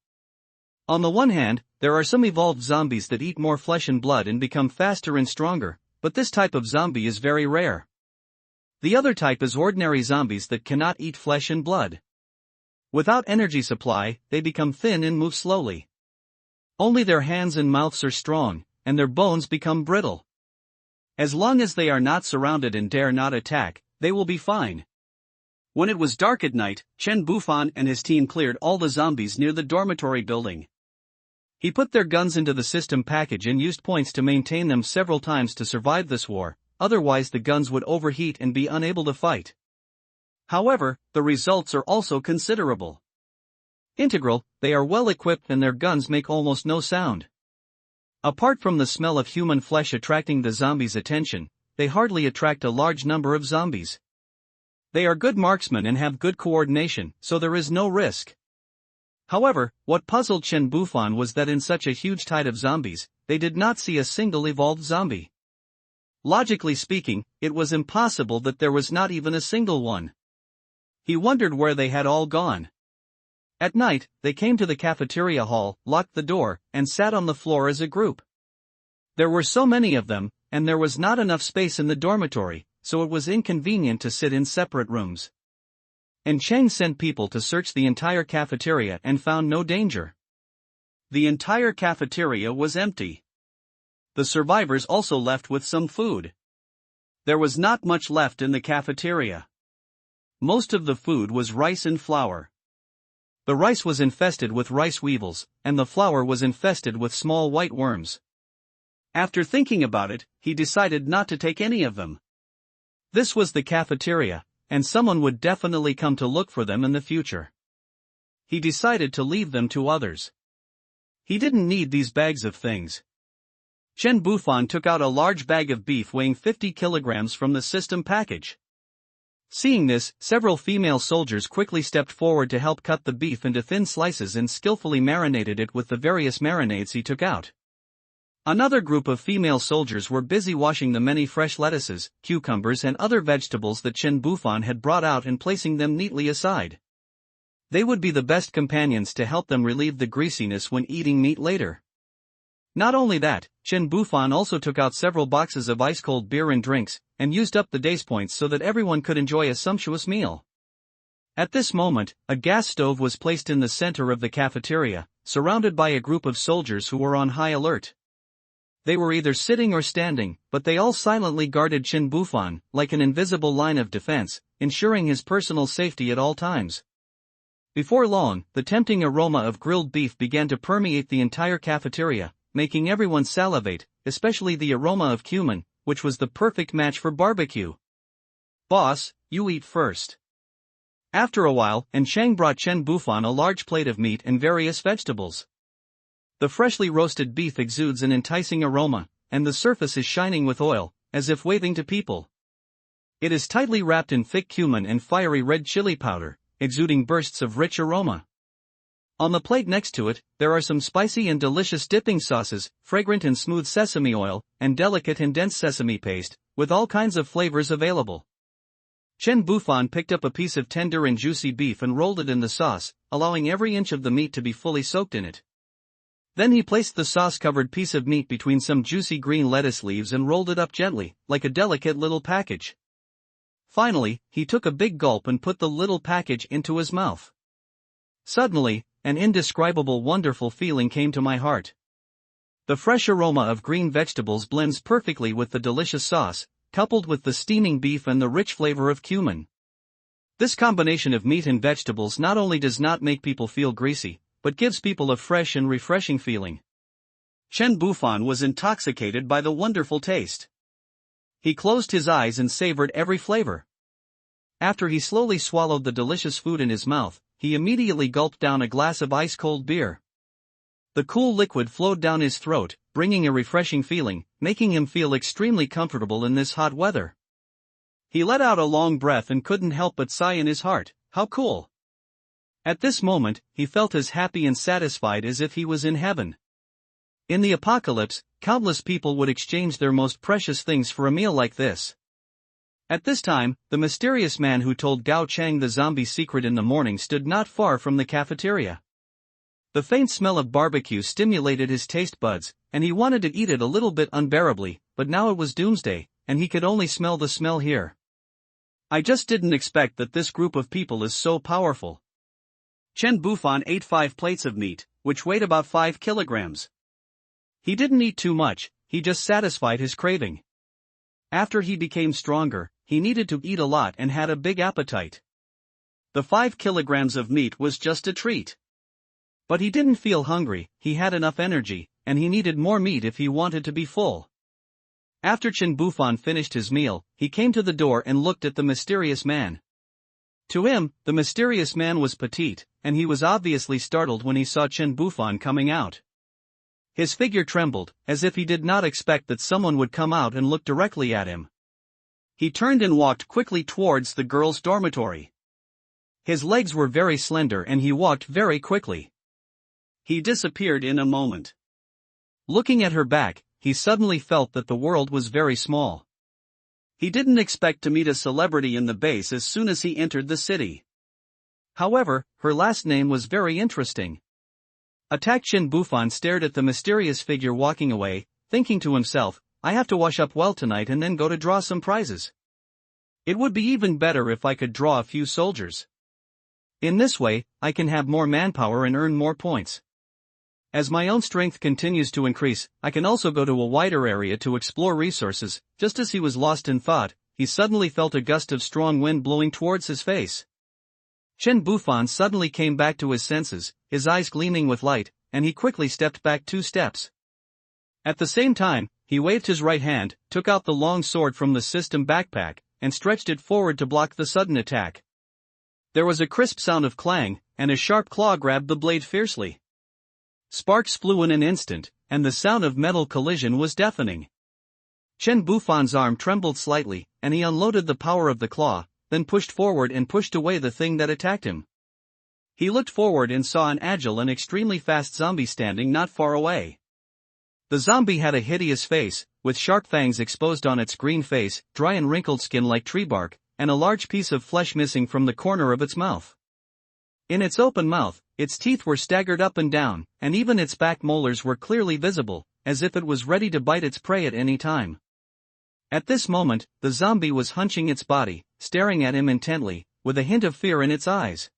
On the one hand, there are some evolved zombies that eat more flesh and blood and become faster and stronger, but this type of zombie is very rare. The other type is ordinary zombies that cannot eat flesh and blood. Without energy supply, they become thin and move slowly. Only their hands and mouths are strong, and their bones become brittle. As long as they are not surrounded and dare not attack, they will be fine. When it was dark at night, Chen Bufan and his team cleared all the zombies near the dormitory building. He put their guns into the system package and used points to maintain them several times to survive this war, otherwise the guns would overheat and be unable to fight. However, the results are also considerable. Integral, they are well equipped and their guns make almost no sound. Apart from the smell of human flesh attracting the zombies' attention, they hardly attract a large number of zombies. They are good marksmen and have good coordination, so there is no risk. However, what puzzled Chen Bufan was that in such a huge tide of zombies, they did not see a single evolved zombie. Logically speaking, it was impossible that there was not even a single one. He wondered where they had all gone. At night, they came to the cafeteria hall, locked the door, and sat on the floor as a group. There were so many of them, and there was not enough space in the dormitory, so it was inconvenient to sit in separate rooms. And Cheng sent people to search the entire cafeteria and found no danger. The entire cafeteria was empty. The survivors also left with some food. There was not much left in the cafeteria. Most of the food was rice and flour. The rice was infested with rice weevils, and the flour was infested with small white worms. After thinking about it, he decided not to take any of them. This was the cafeteria, and someone would definitely come to look for them in the future. He decided to leave them to others. He didn't need these bags of things. Chen Bufan took out a large bag of beef weighing 50 kilograms from the system package. Seeing this, several female soldiers quickly stepped forward to help cut the beef into thin slices and skillfully marinated it with the various marinades he took out. Another group of female soldiers were busy washing the many fresh lettuces, cucumbers and other vegetables that Chen Bufan had brought out and placing them neatly aside. They would be the best companions to help them relieve the greasiness when eating meat later. Not only that, Chen Bufan also took out several boxes of ice-cold beer and drinks, and used up the day's points so that everyone could enjoy a sumptuous meal. At this moment, a gas stove was placed in the center of the cafeteria, surrounded by a group of soldiers who were on high alert. They were either sitting or standing, but they all silently guarded Chen Bufan, like an invisible line of defense, ensuring his personal safety at all times. Before long, the tempting aroma of grilled beef began to permeate the entire cafeteria, making everyone salivate, especially the aroma of cumin, which was the perfect match for barbecue. "Boss, you eat first." After a while, Cheng brought Chen Bufan a large plate of meat and various vegetables. The freshly roasted beef exudes an enticing aroma, and the surface is shining with oil, as if waving to people. It is tightly wrapped in thick cumin and fiery red chili powder, exuding bursts of rich aroma. On the plate next to it, there are some spicy and delicious dipping sauces, fragrant and smooth sesame oil, and delicate and dense sesame paste, with all kinds of flavors available. Chen Bufan picked up a piece of tender and juicy beef and rolled it in the sauce, allowing every inch of the meat to be fully soaked in it. Then he placed the sauce-covered piece of meat between some juicy green lettuce leaves and rolled it up gently, like a delicate little package. Finally, he took a big gulp and put the little package into his mouth. Suddenly, an indescribable wonderful feeling came to my heart. The fresh aroma of green vegetables blends perfectly with the delicious sauce, coupled with the steaming beef and the rich flavor of cumin. This combination of meat and vegetables not only does not make people feel greasy, but gives people a fresh and refreshing feeling. Chen Bufan was intoxicated by the wonderful taste. He closed his eyes and savored every flavor. After he slowly swallowed the delicious food in his mouth, he immediately gulped down a glass of ice-cold beer. The cool liquid flowed down his throat, bringing a refreshing feeling, making him feel extremely comfortable in this hot weather. He let out a long breath and couldn't help but sigh in his heart, "How cool!" At this moment, he felt as happy and satisfied as if he was in heaven. In the apocalypse, countless people would exchange their most precious things for a meal like this. At this time, the mysterious man who told Gao Chang the zombie secret in the morning stood not far from the cafeteria. The faint smell of barbecue stimulated his taste buds, and he wanted to eat it a little bit unbearably, but now it was doomsday, and he could only smell the smell here. I just didn't expect that this group of people is so powerful. Chen Bufan ate 5 plates of meat, which weighed about 5 kilograms. He didn't eat too much, he just satisfied his craving. After he became stronger, he needed to eat a lot and had a big appetite. The 5 kilograms of meat was just a treat. But he didn't feel hungry, he had enough energy, and he needed more meat if he wanted to be full. After Chen Bufan finished his meal, he came to the door and looked at the mysterious man. To him, the mysterious man was petite, and he was obviously startled when he saw Chen Bufan coming out. His figure trembled, as if he did not expect that someone would come out and look directly at him. He turned and walked quickly towards the girls' dormitory. His legs were very slender and he walked very quickly. He disappeared in a moment. Looking at her back, he suddenly felt that the world was very small. He didn't expect to meet a celebrity in the base as soon as he entered the city. However, her last name was very interesting. Attack Chen Bufan stared at the mysterious figure walking away, thinking to himself, I have to wash up well tonight and then go to draw some prizes. It would be even better if I could draw a few soldiers. In this way, I can have more manpower and earn more points. As my own strength continues to increase, I can also go to a wider area to explore resources. Just as he was lost in thought, he suddenly felt a gust of strong wind blowing towards his face. Chen Bufan suddenly came back to his senses, his eyes gleaming with light, and he quickly stepped back 2 steps. At the same time, he waved his right hand, took out the long sword from the system backpack, and stretched it forward to block the sudden attack. There was a crisp sound of clang, and a sharp claw grabbed the blade fiercely. Sparks flew in an instant, and the sound of metal collision was deafening. Chen Bufan's arm trembled slightly, and he unloaded the power of the claw, then pushed forward and pushed away the thing that attacked him. He looked forward and saw an agile and extremely fast zombie standing not far away. The zombie had a hideous face, with sharp fangs exposed on its green face, dry and wrinkled skin like tree bark, and a large piece of flesh missing from the corner of its mouth. In its open mouth, its teeth were staggered up and down, and even its back molars were clearly visible, as if it was ready to bite its prey at any time. At this moment, the zombie was hunching its body, staring at him intently, with a hint of fear in its eyes.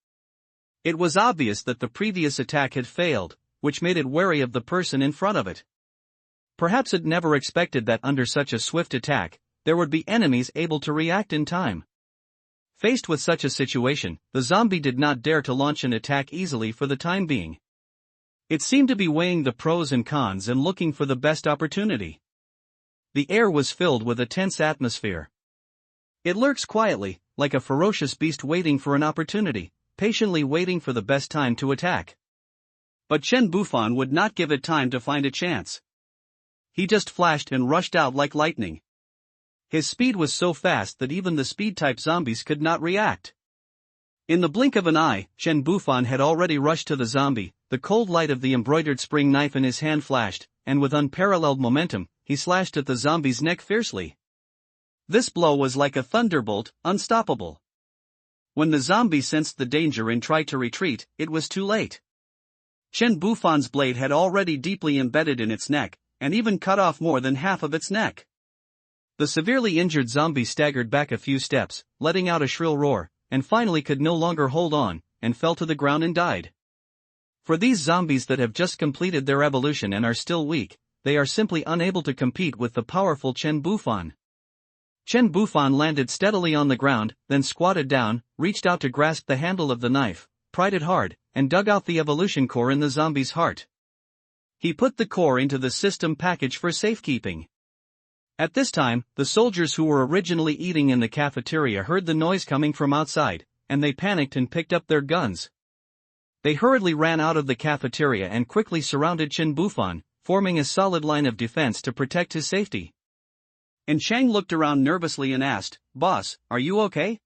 It was obvious that the previous attack had failed, which made it wary of the person in front of it. Perhaps it never expected that under such a swift attack, there would be enemies able to react in time. Faced with such a situation, the zombie did not dare to launch an attack easily for the time being. It seemed to be weighing the pros and cons and looking for the best opportunity. The air was filled with a tense atmosphere. It lurks quietly, like a ferocious beast waiting for an opportunity, patiently waiting for the best time to attack. But Chen Bufan would not give it time to find a chance. He just flashed and rushed out like lightning. His speed was so fast that even the speed-type zombies could not react. In the blink of an eye, Chen Bufan had already rushed to the zombie. The cold light of the embroidered spring knife in his hand flashed, and with unparalleled momentum, he slashed at the zombie's neck fiercely. This blow was like a thunderbolt, unstoppable. When the zombie sensed the danger and tried to retreat, it was too late. Chen Bufan's blade had already deeply embedded in its neck, and even cut off more than half of its neck. The severely injured zombie staggered back a few steps, letting out a shrill roar, and finally could no longer hold on, and fell to the ground and died. For these zombies that have just completed their evolution and are still weak, they are simply unable to compete with the powerful Chen Bufan. Chen Bufan landed steadily on the ground, then squatted down, reached out to grasp the handle of the knife, pried it hard, and dug out the evolution core in the zombie's heart. He put the core into the system package for safekeeping. At this time, the soldiers who were originally eating in the cafeteria heard the noise coming from outside, and they panicked and picked up their guns. They hurriedly ran out of the cafeteria and quickly surrounded Chen Bufan, forming a solid line of defense to protect his safety. And Chang looked around nervously and asked, "Boss, are you okay?"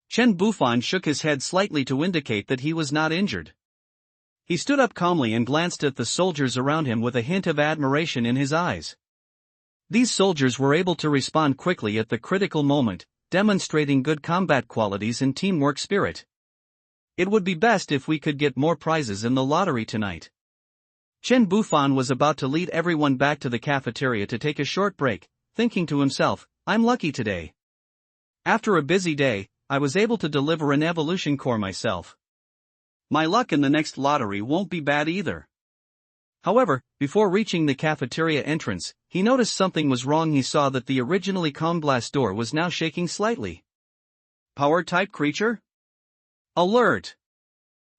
Chen Bufan shook his head slightly to indicate that he was not injured. He stood up calmly and glanced at the soldiers around him with a hint of admiration in his eyes. These soldiers were able to respond quickly at the critical moment, demonstrating good combat qualities and teamwork spirit. It would be best if we could get more prizes in the lottery tonight. Chen Bufan was about to lead everyone back to the cafeteria to take a short break, thinking to himself, "I'm lucky today. After a busy day, I was able to deliver an evolution core myself. My luck in the next lottery won't be bad either." However, before reaching the cafeteria entrance, he noticed something was wrong. He saw that the originally calm glass door was now shaking slightly. Power-type creature? Alert!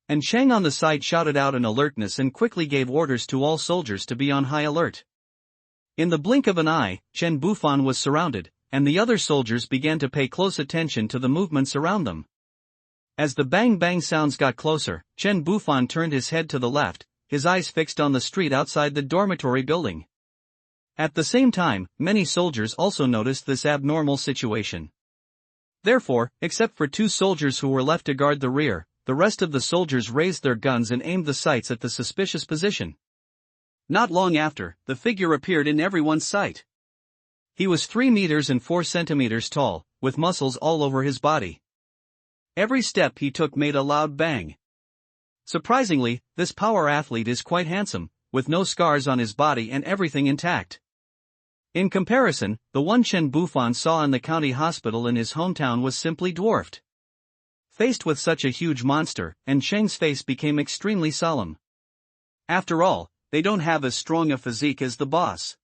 And Chang on the side shouted out in alertness and quickly gave orders to all soldiers to be on high alert. In the blink of an eye, Chen Bufan was surrounded, and the other soldiers began to pay close attention to the movements around them. As the bang-bang sounds got closer, Chen Bufan turned his head to the left, his eyes fixed on the street outside the dormitory building. At the same time, many soldiers also noticed this abnormal situation. Therefore, except for 2 soldiers who were left to guard the rear, the rest of the soldiers raised their guns and aimed the sights at the suspicious position. Not long after, the figure appeared in everyone's sight. He was 3 meters and 4 centimeters tall, with muscles all over his body. Every step he took made a loud bang. Surprisingly, this power athlete is quite handsome, with no scars on his body and everything intact. In comparison, the one Chen Bufan saw in the county hospital in his hometown was simply dwarfed. Faced with such a huge monster, and Cheng's face became extremely solemn. After all, they don't have as strong a physique as the boss.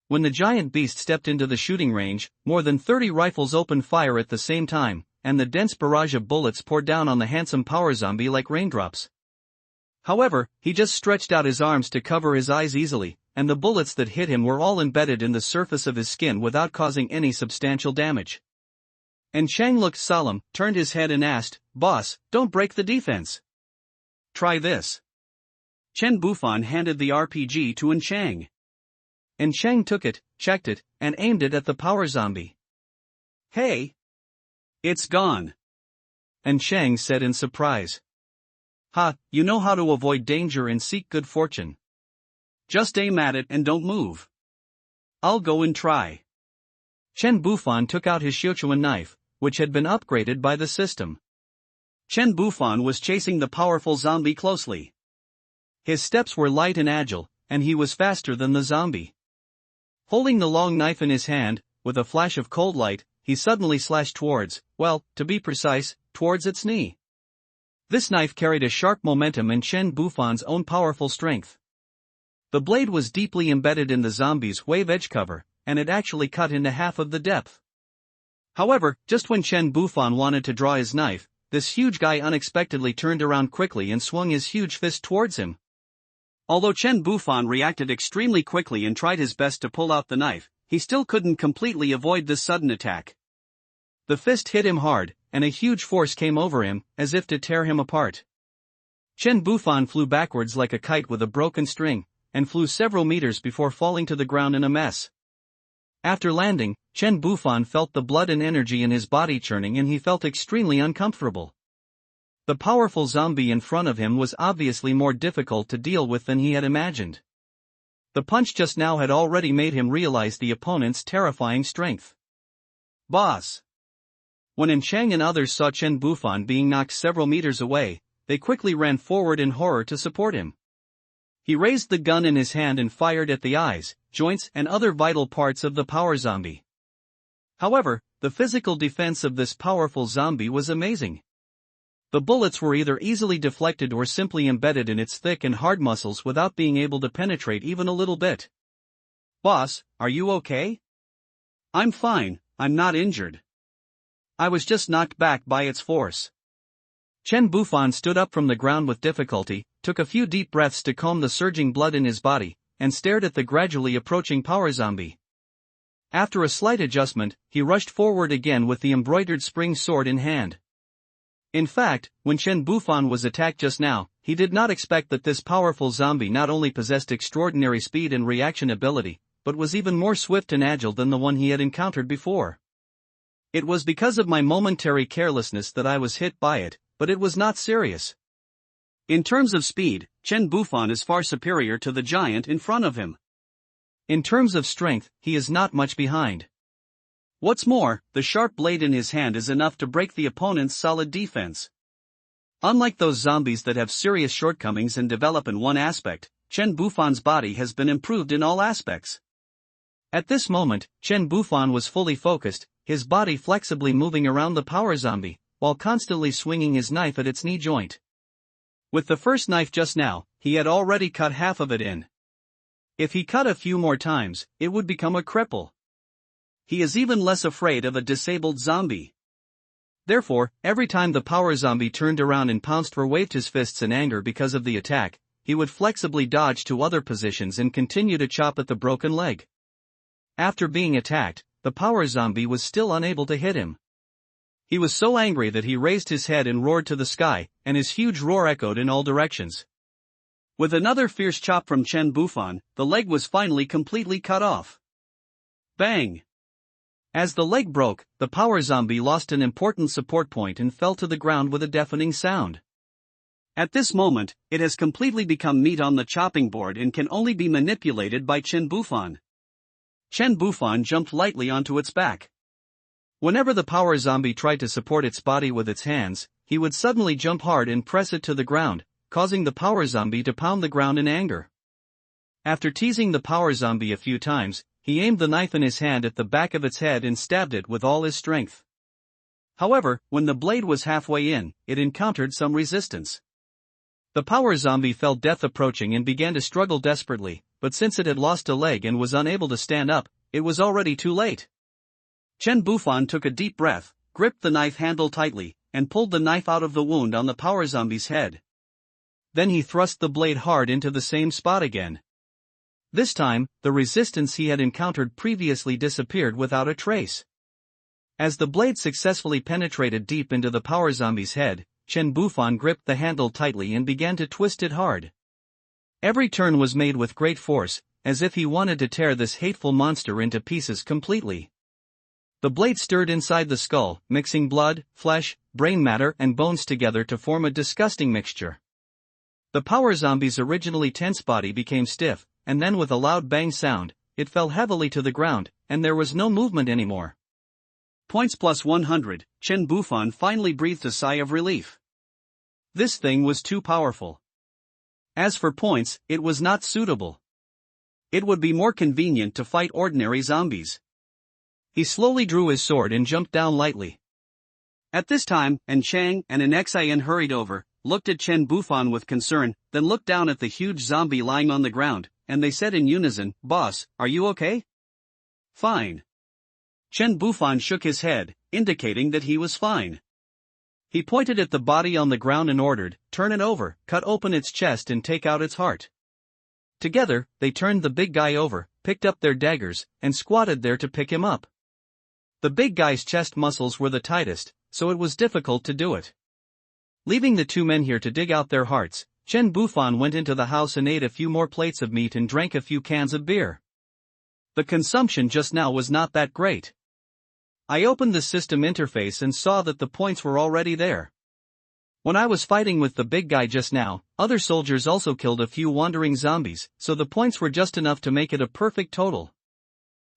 When the giant beast stepped into the shooting range, more than 30 rifles opened fire at the same time, and the dense barrage of bullets poured down on the handsome power zombie like raindrops. However, he just stretched out his arms to cover his eyes easily, and the bullets that hit him were all embedded in the surface of his skin without causing any substantial damage. And Cheng looked solemn, turned his head and asked, "Boss, don't break the defense. Try this." Chen Bufan handed the RPG to Cheng. And Cheng took it, checked it, and aimed it at the power zombie. "Hey! It's gone," and Cheng said in surprise. "Ha, you know how to avoid danger and seek good fortune. Just aim at it and don't move. I'll go and try." Chen Bufan took out his Xiuquan knife, which had been upgraded by the system. Chen Bufan was chasing the powerful zombie closely. His steps were light and agile, and he was faster than the zombie. Holding the long knife in his hand, with a flash of cold light, he suddenly slashed towards, well, to be precise, towards its knee. This knife carried a sharp momentum and Chen Bufan's own powerful strength. The blade was deeply embedded in the zombie's wave edge cover, and it actually cut into half of the depth. However, just when Chen Bufan wanted to draw his knife, this huge guy unexpectedly turned around quickly and swung his huge fist towards him. Although Chen Bufan reacted extremely quickly and tried his best to pull out the knife, he still couldn't completely avoid this sudden attack. The fist hit him hard, and a huge force came over him, as if to tear him apart. Chen Bufan flew backwards like a kite with a broken string, and flew several meters before falling to the ground in a mess. After landing, Chen Bufan felt the blood and energy in his body churning and he felt extremely uncomfortable. The powerful zombie in front of him was obviously more difficult to deal with than he had imagined. The punch just now had already made him realize the opponent's terrifying strength. "Boss!" When Cheng and others saw Chen Bufan being knocked several meters away, they quickly ran forward in horror to support him. He raised the gun in his hand and fired at the eyes, joints and other vital parts of the power zombie. However, the physical defense of this powerful zombie was amazing. The bullets were either easily deflected or simply embedded in its thick and hard muscles without being able to penetrate even a little bit. "Boss, are you okay?" "I'm fine, I'm not injured. I was just knocked back by its force." Chen Bufan stood up from the ground with difficulty, took a few deep breaths to calm the surging blood in his body, and stared at the gradually approaching power zombie. After a slight adjustment, he rushed forward again with the embroidered spring sword in hand. In fact, when Chen Bufan was attacked just now, he did not expect that this powerful zombie not only possessed extraordinary speed and reaction ability, but was even more swift and agile than the one he had encountered before. "It was because of my momentary carelessness that I was hit by it, but it was not serious." In terms of speed, Chen Bufan is far superior to the giant in front of him. In terms of strength, he is not much behind. What's more, the sharp blade in his hand is enough to break the opponent's solid defense. Unlike those zombies that have serious shortcomings and develop in one aspect, Chen Bufan's body has been improved in all aspects. At this moment, Chen Bufan was fully focused, his body flexibly moving around the power zombie, while constantly swinging his knife at its knee joint. With the first knife just now, he had already cut half of it in. If he cut a few more times, it would become a cripple. He is even less afraid of a disabled zombie. Therefore, every time the power zombie turned around and pounced or waved his fists in anger because of the attack, he would flexibly dodge to other positions and continue to chop at the broken leg. After being attacked, the power zombie was still unable to hit him. He was so angry that he raised his head and roared to the sky, and his huge roar echoed in all directions. With another fierce chop from Chen Bufan, the leg was finally completely cut off. Bang! As the leg broke, the power zombie lost an important support point and fell to the ground with a deafening sound. At this moment, it has completely become meat on the chopping board and can only be manipulated by Chen Bufan. Chen Bufan jumped lightly onto its back. Whenever the power zombie tried to support its body with its hands, he would suddenly jump hard and press it to the ground, causing the power zombie to pound the ground in anger. After teasing the power zombie a few times, he aimed the knife in his hand at the back of its head and stabbed it with all his strength. However, when the blade was halfway in, it encountered some resistance. The power zombie felt death approaching and began to struggle desperately, but since it had lost a leg and was unable to stand up, it was already too late. Chen Bufan took a deep breath, gripped the knife handle tightly, and pulled the knife out of the wound on the power zombie's head. Then he thrust the blade hard into the same spot again. This time, the resistance he had encountered previously disappeared without a trace. As the blade successfully penetrated deep into the power zombie's head, Chen Bufan gripped the handle tightly and began to twist it hard. Every turn was made with great force, as if he wanted to tear this hateful monster into pieces completely. The blade stirred inside the skull, mixing blood, flesh, brain matter and bones together to form a disgusting mixture. The power zombie's originally tense body became stiff, and then with a loud bang sound, it fell heavily to the ground, and there was no movement anymore. Points plus 100, Chen Bufan finally breathed a sigh of relief. This thing was too powerful. As for points, it was not suitable. It would be more convenient to fight ordinary zombies. He slowly drew his sword and jumped down lightly. At this time, An Chang and An Xian hurried over, looked at Chen Bufan with concern, then looked down at the huge zombie lying on the ground, and they said in unison, "Boss, are you okay?" "Fine." Chen Bufan shook his head, indicating that he was fine. He pointed at the body on the ground and ordered, "Turn it over, cut open its chest and take out its heart." Together, they turned the big guy over, picked up their daggers, and squatted there to pick him up. The big guy's chest muscles were the tightest, so it was difficult to do it. Leaving the two men here to dig out their hearts, Chen Bufan went into the house and ate a few more plates of meat and drank a few cans of beer. The consumption just now was not that great. I opened the system interface and saw that the points were already there. When I was fighting with the big guy just now, other soldiers also killed a few wandering zombies, so the points were just enough to make it a perfect total.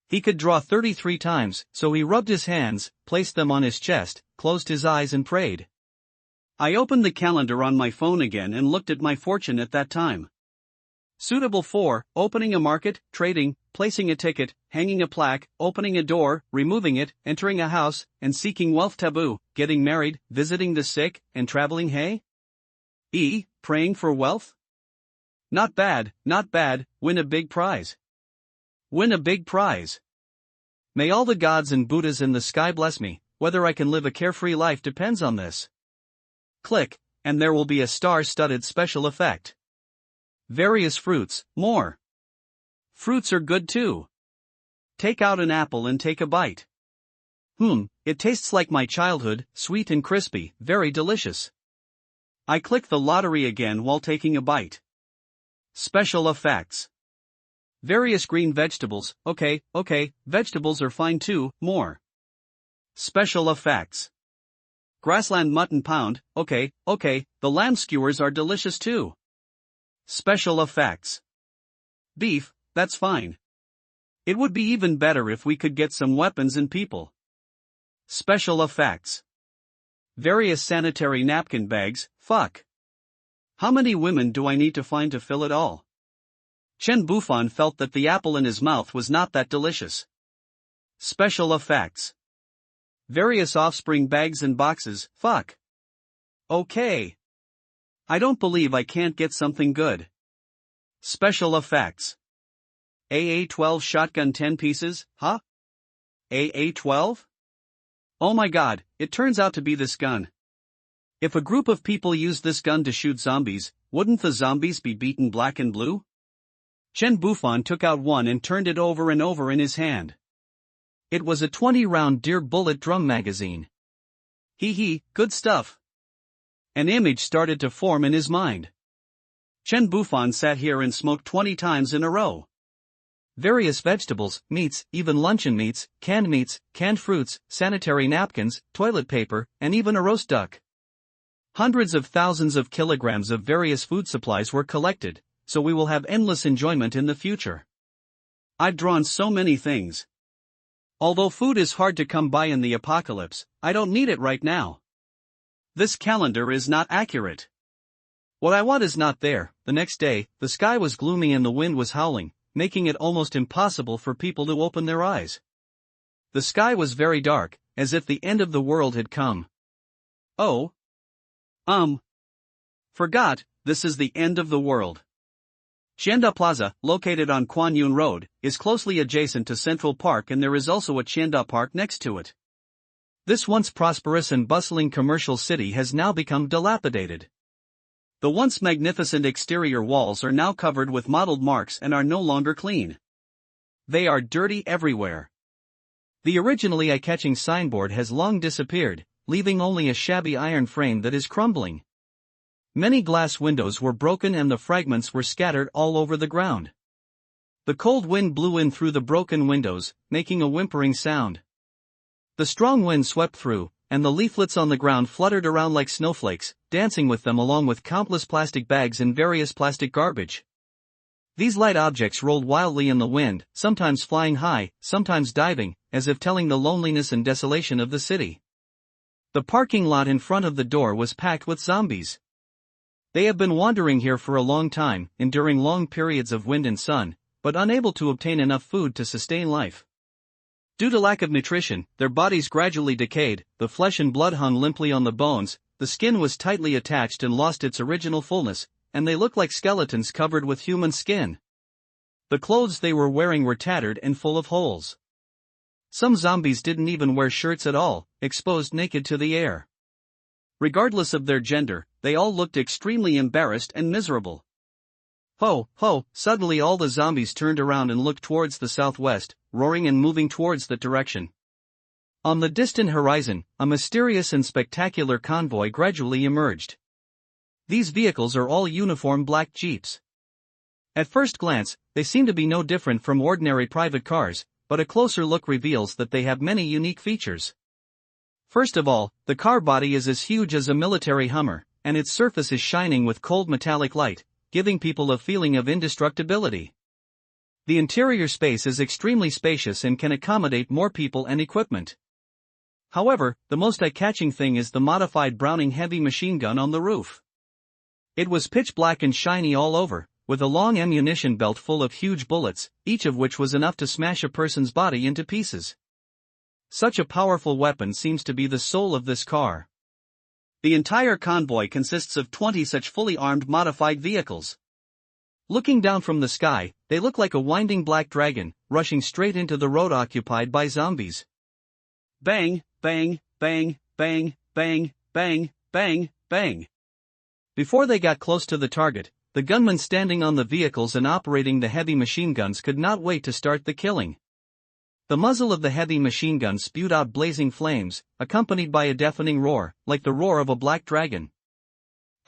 He could draw 33 times, so he rubbed his hands, placed them on his chest, closed his eyes and prayed. I opened the calendar on my phone again and looked at my fortune at that time. Suitable for opening a market, trading, placing a ticket, hanging a plaque, opening a door, removing it, entering a house, and seeking wealth. Taboo, getting married, visiting the sick, and traveling. Hey? Praying for wealth? Not bad, not bad. Win a big prize. Win a big prize. May all the gods and Buddhas in the sky bless me. Whether I can live a carefree life depends on this. Click, and there will be a star-studded special effect. Various fruits, more. Fruits are good too. Take out an apple and take a bite. It tastes like my childhood, sweet and crispy, very delicious. I click the lottery again while taking a bite. Special effects. Various green vegetables, okay, vegetables are fine too, more. Special effects. Grassland mutton pound, okay, the lamb skewers are delicious too. Special effects. Beef, that's fine. It would be even better if we could get some weapons and people. Special effects. Various sanitary napkin bags, fuck. How many women do I need to find to fill it all? Chen Bufan felt that the apple in his mouth was not that delicious. Special effects. Various offspring bags and boxes, fuck. Okay. I don't believe I can't get something good. Special effects. AA-12 shotgun 10 pieces, huh? AA-12? Oh my god, it turns out to be this gun. If a group of people used this gun to shoot zombies, wouldn't the zombies be beaten black and blue? Chen Bufan took out one and turned it over and over in his hand. It was a 20-round Deer bullet drum magazine. Good stuff. An image started to form in his mind. Chen Bufan sat here and smoked 20 times in a row. various vegetables, meats, even luncheon meats, canned fruits, sanitary napkins, toilet paper, and even a roast duck. Hundreds of thousands of kilograms of various food supplies were collected, so we will have endless enjoyment in the future. I've drawn so many things. Although food is hard to come by in the apocalypse, I don't need it right now. This calendar is not accurate. What I want is not there. The next day, the sky was gloomy and the wind was howling, making it almost impossible for people to open their eyes. The sky was very dark, as if the end of the world had come. Oh. Forgot, this is the end of the world. Tienda Plaza, located on Kuan Yun Road, is closely adjacent to Central Park and there is also a Tienda Park next to it. This once prosperous and bustling commercial city has now become dilapidated. The once magnificent exterior walls are now covered with mottled marks and are no longer clean. They are dirty everywhere. The originally eye-catching signboard has long disappeared, leaving only a shabby iron frame that is crumbling. Many glass windows were broken and the fragments were scattered all over the ground. The cold wind blew in through the broken windows, making a whimpering sound. The strong wind swept through, and the leaflets on the ground fluttered around like snowflakes, dancing with them along with countless plastic bags and various plastic garbage. These light objects rolled wildly in the wind, sometimes flying high, sometimes diving, as if telling the loneliness and desolation of the city. The parking lot in front of the door was packed with zombies. They have been wandering here for a long time, enduring long periods of wind and sun, but unable to obtain enough food to sustain life. Due to lack of nutrition, their bodies gradually decayed, the flesh and blood hung limply on the bones, the skin was tightly attached and lost its original fullness, and they looked like skeletons covered with human skin. The clothes they were wearing were tattered and full of holes. Some zombies didn't even wear shirts at all, exposed naked to the air. Regardless of their gender, they all looked extremely embarrassed and miserable. Ho, ho, suddenly all the zombies turned around and looked towards the southwest, roaring and moving towards that direction. On the distant horizon, a mysterious and spectacular convoy gradually emerged. These vehicles are all uniform black jeeps. At first glance, they seem to be no different from ordinary private cars, but a closer look reveals that they have many unique features. First of all, the car body is as huge as a military Hummer, and its surface is shining with cold metallic light, giving people a feeling of indestructibility. The interior space is extremely spacious and can accommodate more people and equipment. However, the most eye-catching thing is the modified Browning heavy machine gun on the roof. It was pitch black and shiny all over, with a long ammunition belt full of huge bullets, each of which was enough to smash a person's body into pieces. Such a powerful weapon seems to be the soul of this car. The entire convoy consists of 20 such fully armed modified vehicles. Looking down from the sky, they look like a winding black dragon, rushing straight into the road occupied by zombies. Bang, bang, bang, bang, bang, bang, bang, bang. Before they got close to the target, the gunmen standing on the vehicles and operating the heavy machine guns could not wait to start the killing. The muzzle of the heavy machine gun spewed out blazing flames, accompanied by a deafening roar, like the roar of a black dragon.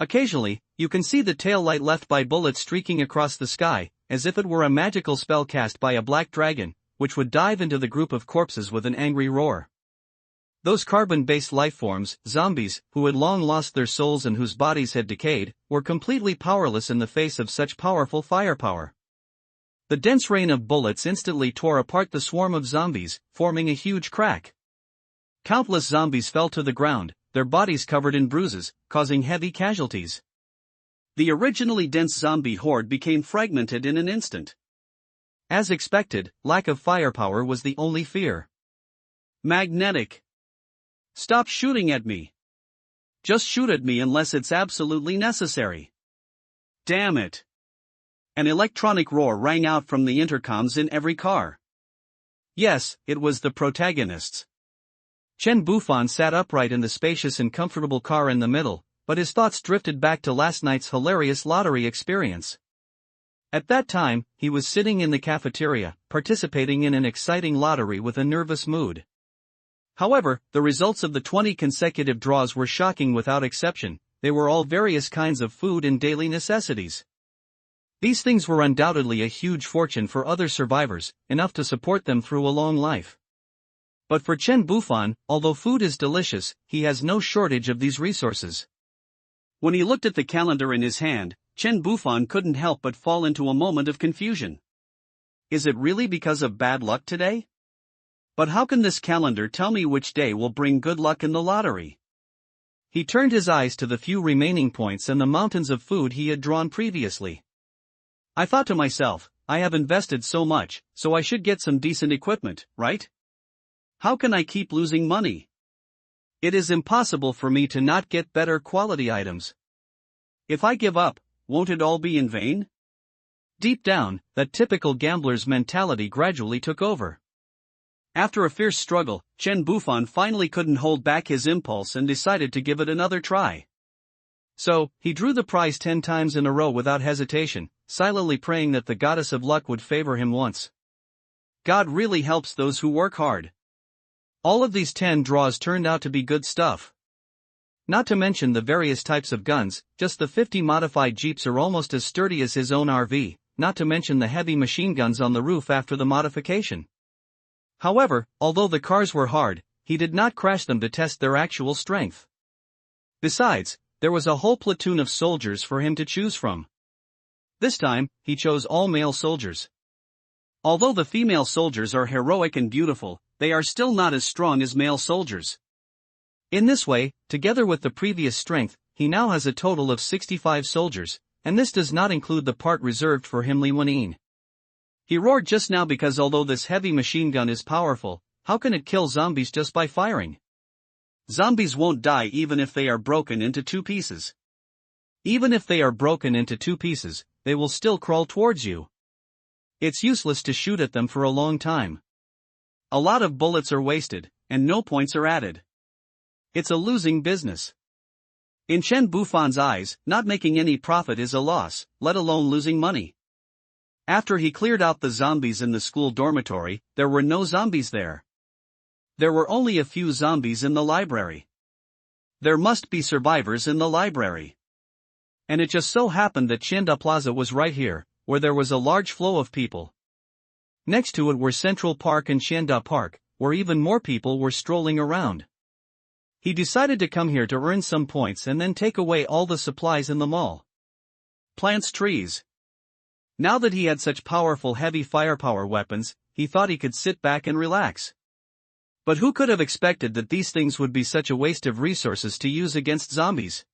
Occasionally, you can see the tail light left by bullets streaking across the sky, as if it were a magical spell cast by a black dragon, which would dive into the group of corpses with an angry roar. Those carbon-based lifeforms, zombies, who had long lost their souls and whose bodies had decayed, were completely powerless in the face of such powerful firepower. The dense rain of bullets instantly tore apart the swarm of zombies, forming a huge crack. Countless zombies fell to the ground, their bodies covered in bruises, causing heavy casualties. The originally dense zombie horde became fragmented in an instant. As expected, lack of firepower was the only fear. Magnetic. Stop shooting at me. Just shoot at me unless it's absolutely necessary. Damn it. An electronic roar rang out from the intercoms in every car. Yes, it was the protagonists. Chen Bufan sat upright in the spacious and comfortable car in the middle, but his thoughts drifted back to last night's hilarious lottery experience. At that time, he was sitting in the cafeteria, participating in an exciting lottery with a nervous mood. However, the results of the 20 consecutive draws were shocking without exception. They were all various kinds of food and daily necessities. These things were undoubtedly a huge fortune for other survivors, enough to support them through a long life. But for Chen Bufan, although food is delicious, he has no shortage of these resources. When he looked at the calendar in his hand, Chen Bufan couldn't help but fall into a moment of confusion. Is it really because of bad luck today? But how can this calendar tell me which day will bring good luck in the lottery? He turned his eyes to the few remaining points and the mountains of food he had drawn previously. I thought to myself, I have invested so much, so I should get some decent equipment, right? How can I keep losing money? It is impossible for me to not get better quality items. If I give up, won't it all be in vain? Deep down, that typical gambler's mentality gradually took over. After a fierce struggle, Chen Bufan finally couldn't hold back his impulse and decided to give it another try. So, he drew the prize 10 times in a row without hesitation, silently praying that the goddess of luck would favor him once. God really helps those who work hard. All of these 10 draws turned out to be good stuff. Not to mention the various types of guns, just the 50 modified jeeps are almost as sturdy as his own RV, not to mention the heavy machine guns on the roof after the modification. However, although the cars were hard, he did not crash them to test their actual strength. Besides, there was a whole platoon of soldiers for him to choose from. This time, he chose all male soldiers. Although the female soldiers are heroic and beautiful, they are still not as strong as male soldiers. In this way, together with the previous strength, he now has a total of 65 soldiers, and this does not include the part reserved for him Li Wenin. He roared just now because although this heavy machine gun is powerful, how can it kill zombies just by firing? Zombies won't die even if they are broken into 2 pieces. Even if they are broken into 2 pieces, they will still crawl towards you. It's useless to shoot at them for a long time. A lot of bullets are wasted, and no points are added. It's a losing business. In Chen Bufan's eyes, not making any profit is a loss, let alone losing money. After he cleared out the zombies in the school dormitory, there were no zombies there. There were only a few zombies in the library. There must be survivors in the library. And it just so happened that Chinda Plaza was right here, where there was a large flow of people. Next to it were Central Park and Chinda Park, where even more people were strolling around. He decided to come here to earn some points and then take away all the supplies in the mall. Plants trees. Now that he had such powerful heavy firepower weapons, he thought he could sit back and relax. But who could have expected that these things would be such a waste of resources to use against zombies?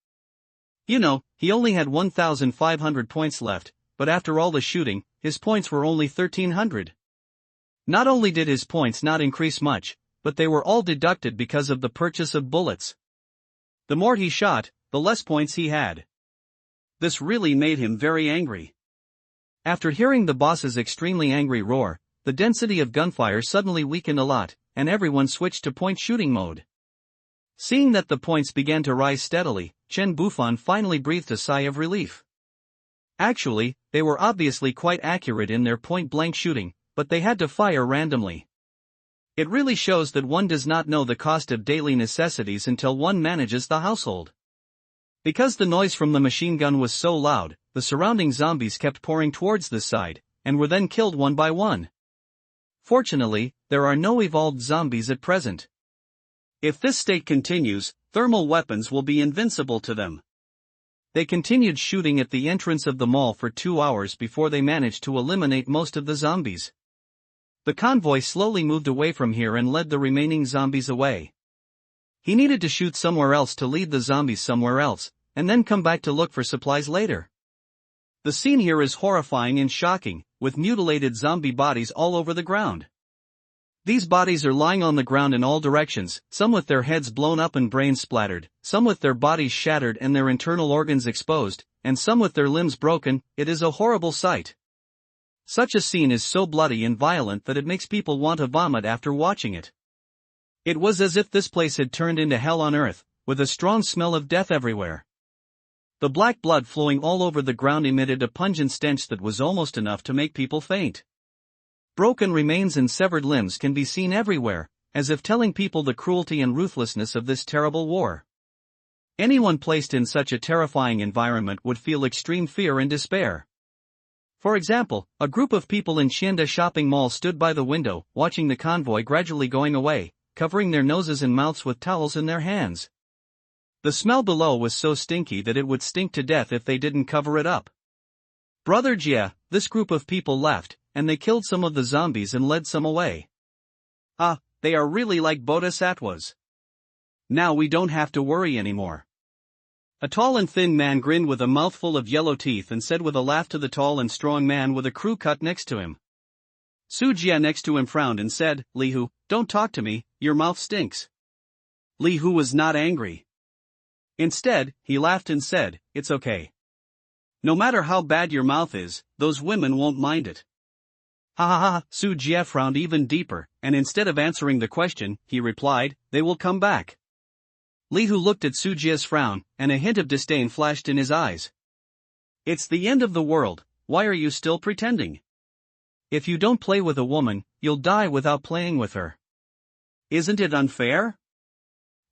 You know, he only had 1,500 points left, but after all the shooting, his points were only 1,300. Not only did his points not increase much, but they were all deducted because of the purchase of bullets. The more he shot, the less points he had. This really made him very angry. After hearing the boss's extremely angry roar, the density of gunfire suddenly weakened a lot, and everyone switched to point shooting mode. Seeing that the points began to rise steadily, Chen Bufan finally breathed a sigh of relief. Actually, they were obviously quite accurate in their point-blank shooting, but they had to fire randomly. It really shows that one does not know the cost of daily necessities until one manages the household. Because the noise from the machine gun was so loud, the surrounding zombies kept pouring towards this side, and were then killed one by one. Fortunately, there are no evolved zombies at present. If this state continues, thermal weapons will be invincible to them. They continued shooting at the entrance of the mall for 2 hours before they managed to eliminate most of the zombies. The convoy slowly moved away from here and led the remaining zombies away. He needed to shoot somewhere else to lead the zombies somewhere else, and then come back to look for supplies later. The scene here is horrifying and shocking, with mutilated zombie bodies all over the ground. These bodies are lying on the ground in all directions, some with their heads blown up and brains splattered, some with their bodies shattered and their internal organs exposed, and some with their limbs broken. It is a horrible sight. Such a scene is so bloody and violent that it makes people want to vomit after watching it. It was as if this place had turned into hell on earth, with a strong smell of death everywhere. The black blood flowing all over the ground emitted a pungent stench that was almost enough to make people faint. Broken remains and severed limbs can be seen everywhere, as if telling people the cruelty and ruthlessness of this terrible war. Anyone placed in such a terrifying environment would feel extreme fear and despair. For example, a group of people in Xianda shopping mall stood by the window, watching the convoy gradually going away, covering their noses and mouths with towels in their hands. The smell below was so stinky that it would stink to death if they didn't cover it up. Brother Jia, this group of people left, and they killed some of the zombies and led some away. Ah, they are really like bodhisattvas. Now we don't have to worry anymore. A tall and thin man grinned with a mouthful of yellow teeth and said with a laugh to the tall and strong man with a crew cut next to him. Su Jia next to him frowned and said, "Li Hu, don't talk to me, your mouth stinks." Li Hu was not angry. Instead, he laughed and said, "It's okay. No matter how bad your mouth is, those women won't mind it." Ha ha ha, Su Jia frowned even deeper, and instead of answering the question, he replied, "They will come back." Li Hu looked at Su Jia's frown, and a hint of disdain flashed in his eyes. "It's the end of the world, why are you still pretending? If you don't play with a woman, you'll die without playing with her. Isn't it unfair?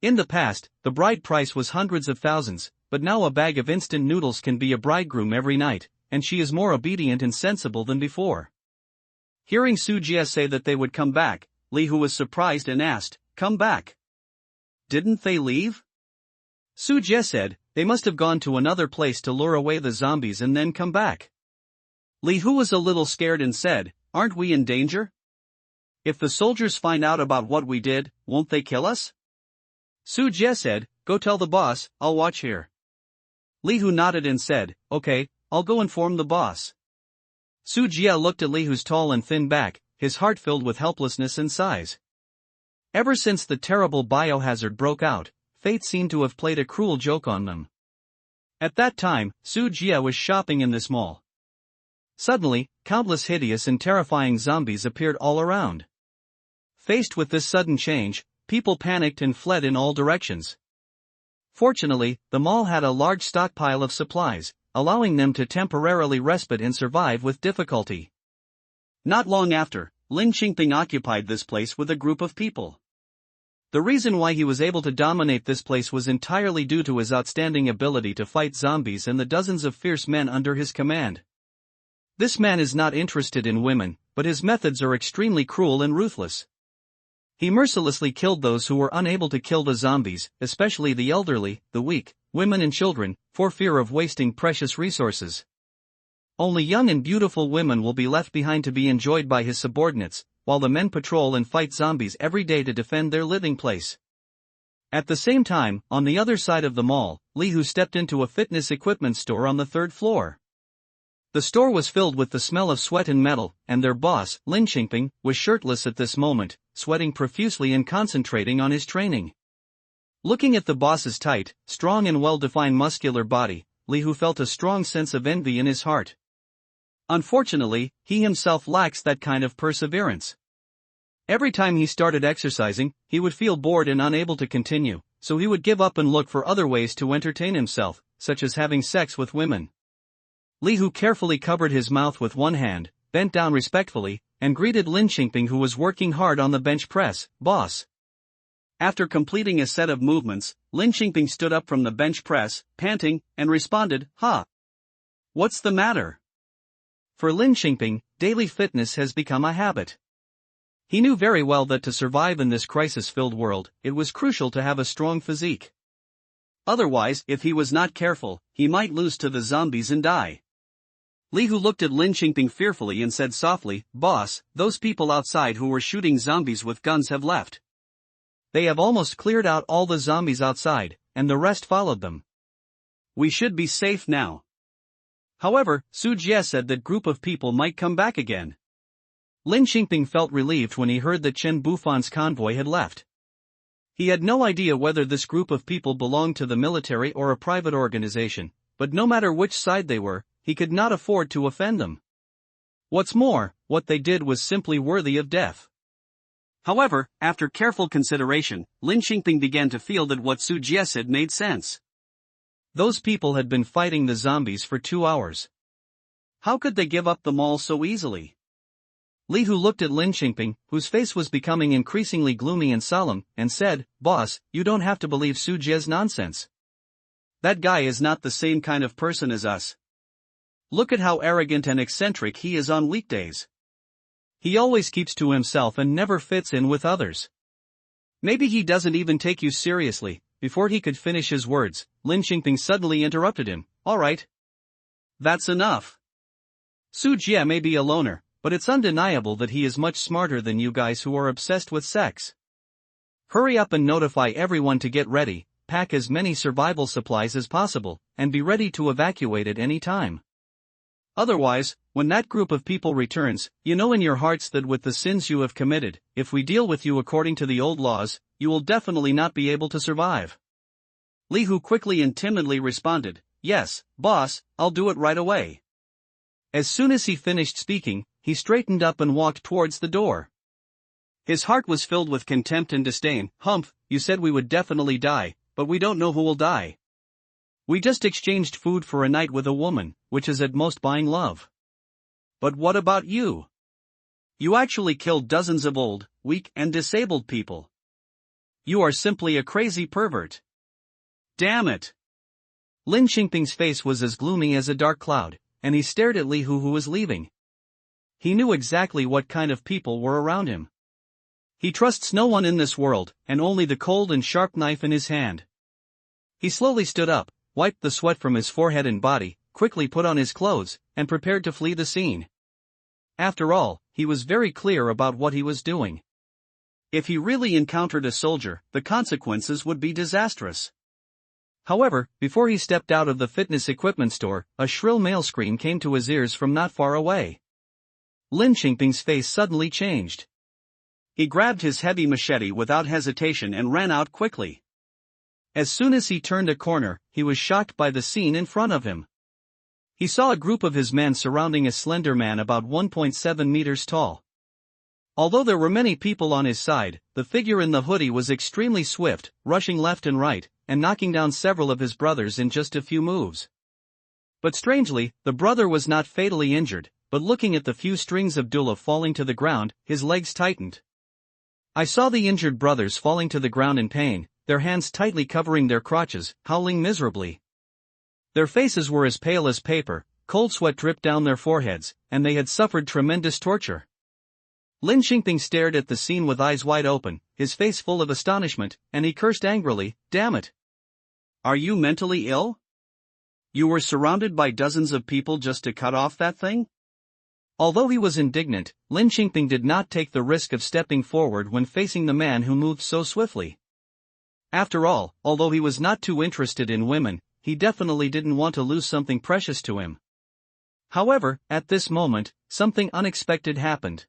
In the past, the bride price was hundreds of thousands, but now a bag of instant noodles can be a bridegroom every night, and she is more obedient and sensible than before." Hearing Su Jia say that they would come back, Li Hu was surprised and asked, "Come back? Didn't they leave?" Su Jia said, "They must have gone to another place to lure away the zombies and then come back." Li Hu was a little scared and said, "Aren't we in danger? If the soldiers find out about what we did, won't they kill us?" Su Jia said, "Go tell the boss, I'll watch here." Li Hu nodded and said, "Okay, I'll go inform the boss." Su Jia looked at Li Hu's tall and thin back, his heart filled with helplessness and sighs. Ever since the terrible biohazard broke out, fate seemed to have played a cruel joke on them. At that time, Su Jia was shopping in this mall. Suddenly, countless hideous and terrifying zombies appeared all around. Faced with this sudden change, people panicked and fled in all directions. Fortunately, the mall had a large stockpile of supplies, allowing them to temporarily respite and survive with difficulty. Not long after, Lin Qingping occupied this place with a group of people. The reason why he was able to dominate this place was entirely due to his outstanding ability to fight zombies and the dozens of fierce men under his command. This man is not interested in women, but his methods are extremely cruel and ruthless. He mercilessly killed those who were unable to kill the zombies, especially the elderly, the weak, women and children, for fear of wasting precious resources. Only young and beautiful women will be left behind to be enjoyed by his subordinates, while the men patrol and fight zombies every day to defend their living place. At the same time, on the other side of the mall, Li Hu stepped into a fitness equipment store on the third floor. The store was filled with the smell of sweat and metal, and their boss, Lin Qingping, was shirtless at this moment, sweating profusely and concentrating on his training. Looking at the boss's tight, strong and well-defined muscular body, Li Hu felt a strong sense of envy in his heart. Unfortunately, he himself lacks that kind of perseverance. Every time he started exercising, he would feel bored and unable to continue, so he would give up and look for other ways to entertain himself, such as having sex with women. Li Hu carefully covered his mouth with one hand, bent down respectfully, and greeted Lin Qingping, who was working hard on the bench press. "Boss." After completing a set of movements, Lin Qingping stood up from the bench press, panting, and responded, "Ha! What's the matter?" For Lin Qingping, daily fitness has become a habit. He knew very well that to survive in this crisis-filled world, it was crucial to have a strong physique. Otherwise, if he was not careful, he might lose to the zombies and die. Li Hu looked at Lin Qingping fearfully and said softly, "Boss, those people outside who were shooting zombies with guns have left. They have almost cleared out all the zombies outside, and the rest followed them. We should be safe now." However, Su Jia said that group of people might come back again. Lin Qingping felt relieved when he heard that Chen Bufan's convoy had left. He had no idea whether this group of people belonged to the military or a private organization, but no matter which side they were, he could not afford to offend them. What's more, what they did was simply worthy of death. However, after careful consideration, Lin Qingping began to feel that what Su Jia said made sense. Those people had been fighting the zombies for 2 hours. How could they give up the mall so easily? Li Hu looked at Lin Qingping, whose face was becoming increasingly gloomy and solemn, and said, "Boss, you don't have to believe Su Jia's nonsense. That guy is not the same kind of person as us. Look at how arrogant and eccentric he is on weekdays. He always keeps to himself and never fits in with others. Maybe he doesn't even take you seriously." Before he could finish his words, Lin Xingping suddenly interrupted him. "All right. That's enough. Su Jie may be a loner, but it's undeniable that he is much smarter than you guys who are obsessed with sex. Hurry up and notify everyone to get ready, pack as many survival supplies as possible, and be ready to evacuate at any time. Otherwise, when that group of people returns, you know in your hearts that with the sins you have committed, if we deal with you according to the old laws, you will definitely not be able to survive." Li Hu quickly and timidly responded, "Yes, boss, I'll do it right away." As soon as he finished speaking, he straightened up and walked towards the door. His heart was filled with contempt and disdain. "Humph, you said we would definitely die, but we don't know who will die. We just exchanged food for a night with a woman, which is at most buying love. But what about you? You actually killed dozens of old, weak, and disabled people. You are simply a crazy pervert. Damn it." Lin Xingping's face was as gloomy as a dark cloud, and he stared at Li Hu who was leaving. He knew exactly what kind of people were around him. He trusts no one in this world, and only the cold and sharp knife in his hand. He slowly stood up, wiped the sweat from his forehead and body, quickly put on his clothes, and prepared to flee the scene. After all, he was very clear about what he was doing. If he really encountered a soldier, the consequences would be disastrous. However, before he stepped out of the fitness equipment store, a shrill male scream came to his ears from not far away. Lin Xingping's face suddenly changed. He grabbed his heavy machete without hesitation and ran out quickly. As soon as he turned a corner, he was shocked by the scene in front of him. He saw a group of his men surrounding a slender man about 1.7 meters tall. Although there were many people on his side, the figure in the hoodie was extremely swift, rushing left and right, and knocking down several of his brothers in just a few moves. But strangely, the brother was not fatally injured, but looking at the few strings of dula falling to the ground, his legs tightened. I saw the injured brothers falling to the ground in pain, their hands tightly covering their crotches, howling miserably. Their faces were as pale as paper, cold sweat dripped down their foreheads, and they had suffered tremendous torture. Lin Xingping stared at the scene with eyes wide open, his face full of astonishment, and he cursed angrily, "Damn it! Are you mentally ill? You were surrounded by dozens of people just to cut off that thing?" Although he was indignant, Lin Xingping did not take the risk of stepping forward when facing the man who moved so swiftly. After all, although he was not too interested in women, he definitely didn't want to lose something precious to him. However, at this moment, something unexpected happened.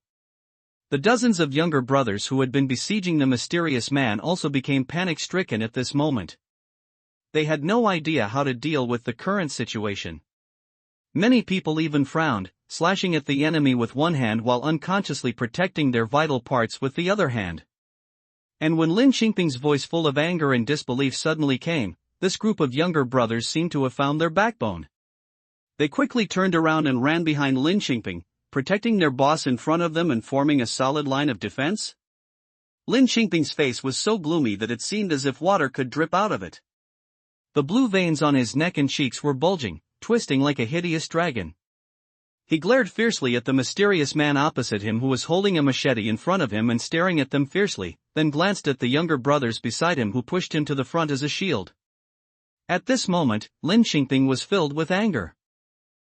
The dozens of younger brothers who had been besieging the mysterious man also became panic-stricken at this moment. They had no idea how to deal with the current situation. Many people even frowned, slashing at the enemy with one hand while unconsciously protecting their vital parts with the other hand. And when Lin Xingping's voice full of anger and disbelief suddenly came, this group of younger brothers seemed to have found their backbone. They quickly turned around and ran behind Lin Xingping, protecting their boss in front of them and forming a solid line of defense. Lin Xingping's face was so gloomy that it seemed as if water could drip out of it. The blue veins on his neck and cheeks were bulging, twisting like a hideous dragon. He glared fiercely at the mysterious man opposite him who was holding a machete in front of him and staring at them fiercely, then glanced at the younger brothers beside him who pushed him to the front as a shield. At this moment, Lin Xingping was filled with anger.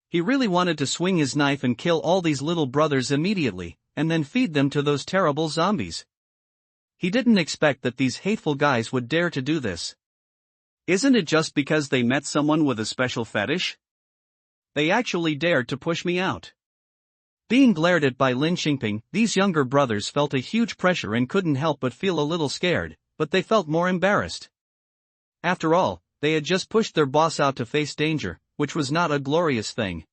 He really wanted to swing his knife and kill all these little brothers immediately, and then feed them to those terrible zombies. He didn't expect that these hateful guys would dare to do this. Isn't it just because they met someone with a special fetish? They actually dared to push me out. Being glared at by Lin Xingping, these younger brothers felt a huge pressure and couldn't help but feel a little scared, but they felt more embarrassed. After all, they had just pushed their boss out to face danger, which was not a glorious thing.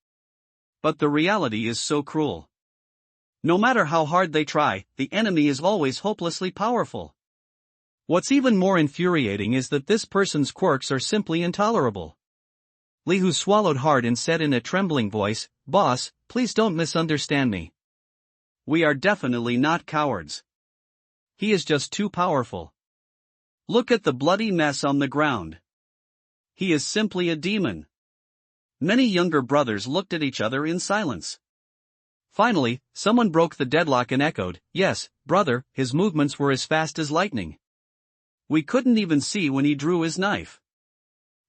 But the reality is so cruel. No matter how hard they try, the enemy is always hopelessly powerful. What's even more infuriating is that this person's quirks are simply intolerable. Li Hu swallowed hard and said in a trembling voice, "Boss, please don't misunderstand me. We are definitely not cowards. He is just too powerful. Look at the bloody mess on the ground. He is simply a demon. Many younger brothers looked at each other in silence. Finally, someone broke the deadlock and echoed, "Yes, brother." His movements were as fast as lightning. "We couldn't even see when he drew his knife."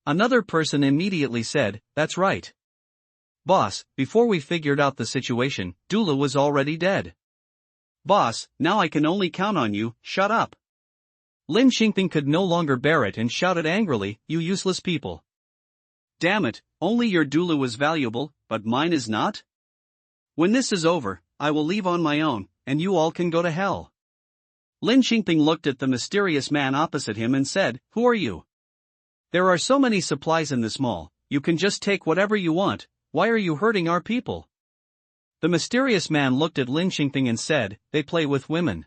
Another person immediately said, "That's right. Boss, before we figured out the situation, Dula was already dead." "Boss, now I can only count on you, shut up." Lin Xingping could no longer bear it and shouted angrily, "You useless people. Damn it, only your Dula was valuable, but mine is not? When this is over, I will leave on my own, and you all can go to hell." Lin Xingping looked at the mysterious man opposite him and said, "Who are you? There are so many supplies in this mall, you can just take whatever you want. Why are you hurting our people?" The mysterious man looked at Lin Xingping and said, "They play with women.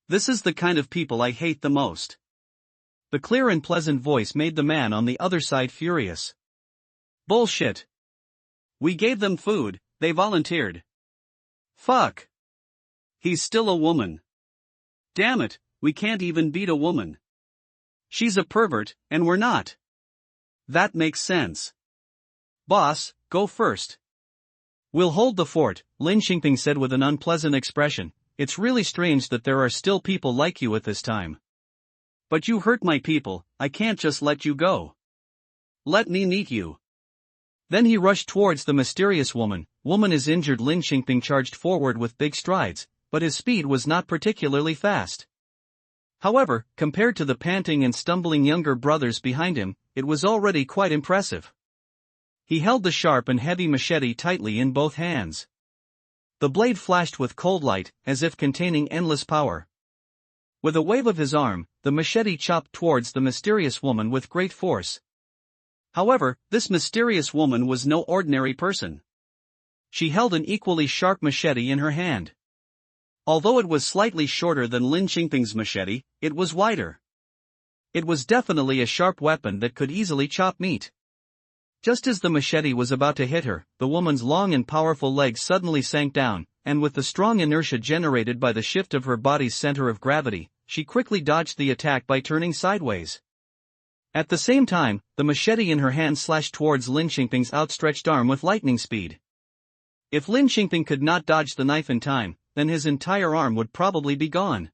This is the kind of people I hate the most." The clear and pleasant voice made the man on the other side furious. "Bullshit. We gave them food, they volunteered. Fuck. He's still a woman. Damn it, we can't even beat a woman. She's a pervert, and we're not. That makes sense. Boss, go first." "We'll hold the fort," Lin Xingping said with an unpleasant expression. "It's really strange that there are still people like you at this time. But you hurt my people, I can't just let you go. Let me meet you." Then he rushed towards the mysterious woman. "Woman is injured." Lin Xingping charged forward with big strides, but his speed was not particularly fast. However, compared to the panting and stumbling younger brothers behind him, it was already quite impressive. He held the sharp and heavy machete tightly in both hands. The blade flashed with cold light, as if containing endless power. With a wave of his arm, the machete chopped towards the mysterious woman with great force. However, this mysterious woman was no ordinary person. She held an equally sharp machete in her hand. Although it was slightly shorter than Lin Xingping's machete, it was wider. It was definitely a sharp weapon that could easily chop meat. Just as the machete was about to hit her, the woman's long and powerful legs suddenly sank down, and with the strong inertia generated by the shift of her body's center of gravity, she quickly dodged the attack by turning sideways. At the same time, the machete in her hand slashed towards Lin Xingping's outstretched arm with lightning speed. If Lin Xingping could not dodge the knife in time, then his entire arm would probably be gone.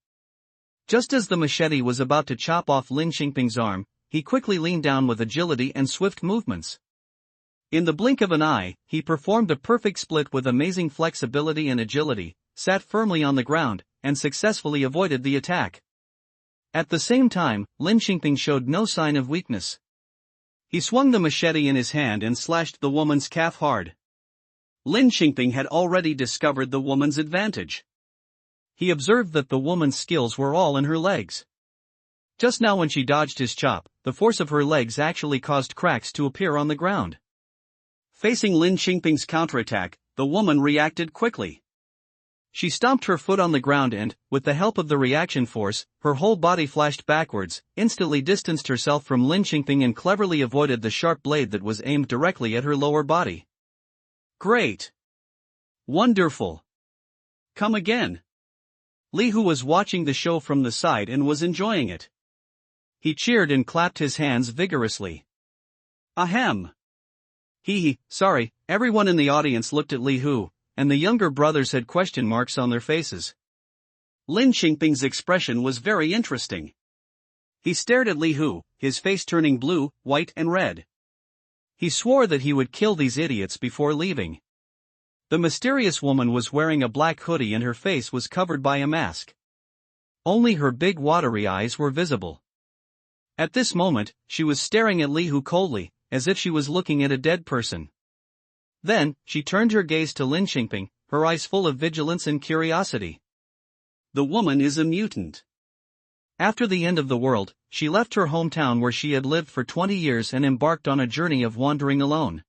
Just as the machete was about to chop off Lin Xingping's arm, he quickly leaned down with agility and swift movements. In the blink of an eye, he performed a perfect split with amazing flexibility and agility, sat firmly on the ground, and successfully avoided the attack. At the same time, Lin Xingping showed no sign of weakness. He swung the machete in his hand and slashed the woman's calf hard. Lin Xingping had already discovered the woman's advantage. He observed that the woman's skills were all in her legs. Just now when she dodged his chop, the force of her legs actually caused cracks to appear on the ground. Facing Lin Xingping's counterattack, the woman reacted quickly. She stomped her foot on the ground and, with the help of the reaction force, her whole body flashed backwards, instantly distanced herself from Lin Xingping and cleverly avoided the sharp blade that was aimed directly at her lower body. "Great! Wonderful! Come again!" Li Hu was watching the show from the side and was enjoying it. He cheered and clapped his hands vigorously. "Ahem! Hee, sorry." Everyone in the audience looked at Li Hu, and the younger brothers had question marks on their faces. Lin Xingping's expression was very interesting. He stared at Li Hu, his face turning blue, white and red. He swore that he would kill these idiots before leaving. The mysterious woman was wearing a black hoodie and her face was covered by a mask. Only her big watery eyes were visible. At this moment, she was staring at Li Hu coldly, as if she was looking at a dead person. Then, she turned her gaze to Lin Xingping, her eyes full of vigilance and curiosity. "The woman is a mutant." After the end of the world, she left her hometown where she had lived for 20 years and embarked on a journey of wandering alone.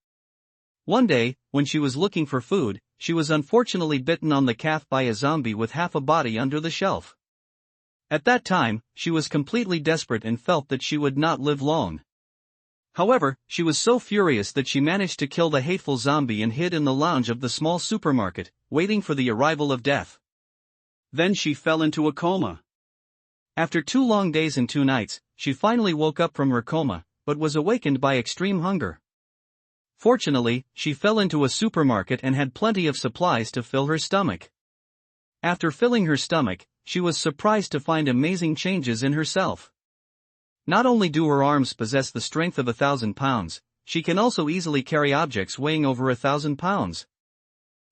One day, when she was looking for food, she was unfortunately bitten on the calf by a zombie with half a body under the shelf. At that time, she was completely desperate and felt that she would not live long. However, she was so furious that she managed to kill the hateful zombie and hid in the lounge of the small supermarket, waiting for the arrival of death. Then she fell into a coma. After 2 long days and 2 nights, she finally woke up from her coma, but was awakened by extreme hunger. Fortunately, she fell into a supermarket and had plenty of supplies to fill her stomach. After filling her stomach, she was surprised to find amazing changes in herself. Not only do her arms possess the strength of 1,000 pounds, she can also easily carry objects weighing over 1,000 pounds.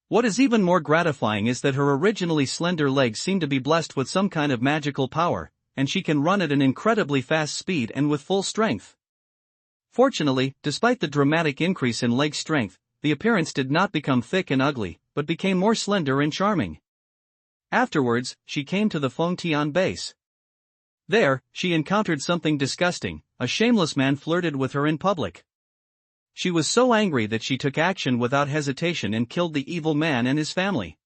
What is even more gratifying is that her originally slender legs seem to be blessed with some kind of magical power, and she can run at an incredibly fast speed and with full strength. Fortunately, despite the dramatic increase in leg strength, the appearance did not become thick and ugly, but became more slender and charming. Afterwards, she came to the Fengtian base. There, she encountered something disgusting. A shameless man flirted with her in public. She was so angry that she took action without hesitation and killed the evil man and his family.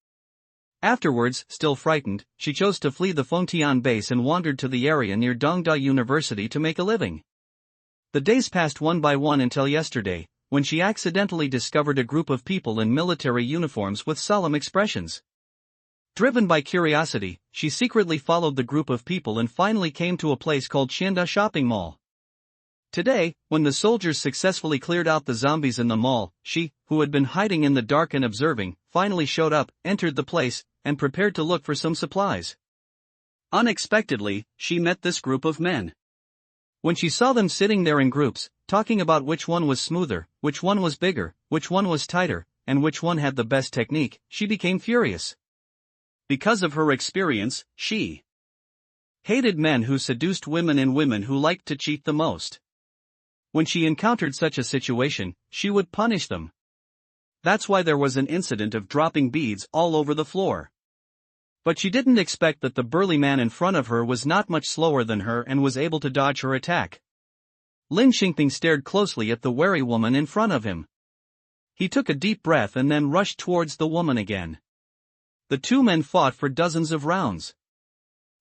Afterwards, still frightened, she chose to flee the Fengtian base and wandered to the area near Dongda University to make a living. The days passed one by one until yesterday, when she accidentally discovered a group of people in military uniforms with solemn expressions. Driven by curiosity, she secretly followed the group of people and finally came to a place called Xianda Shopping Mall. Today, when the soldiers successfully cleared out the zombies in the mall, she, who had been hiding in the dark and observing, finally showed up, entered the place, and prepared to look for some supplies. Unexpectedly, she met this group of men. When she saw them sitting there in groups, talking about which one was smoother, which one was bigger, which one was tighter, and which one had the best technique, she became furious. Because of her experience, she hated men who seduced women and women who liked to cheat the most. When she encountered such a situation, she would punish them. That's why there was an incident of dropping beads all over the floor. But she didn't expect that the burly man in front of her was not much slower than her and was able to dodge her attack. Lin Xingping stared closely at the wary woman in front of him. He took a deep breath and then rushed towards the woman again. The two men fought for dozens of rounds.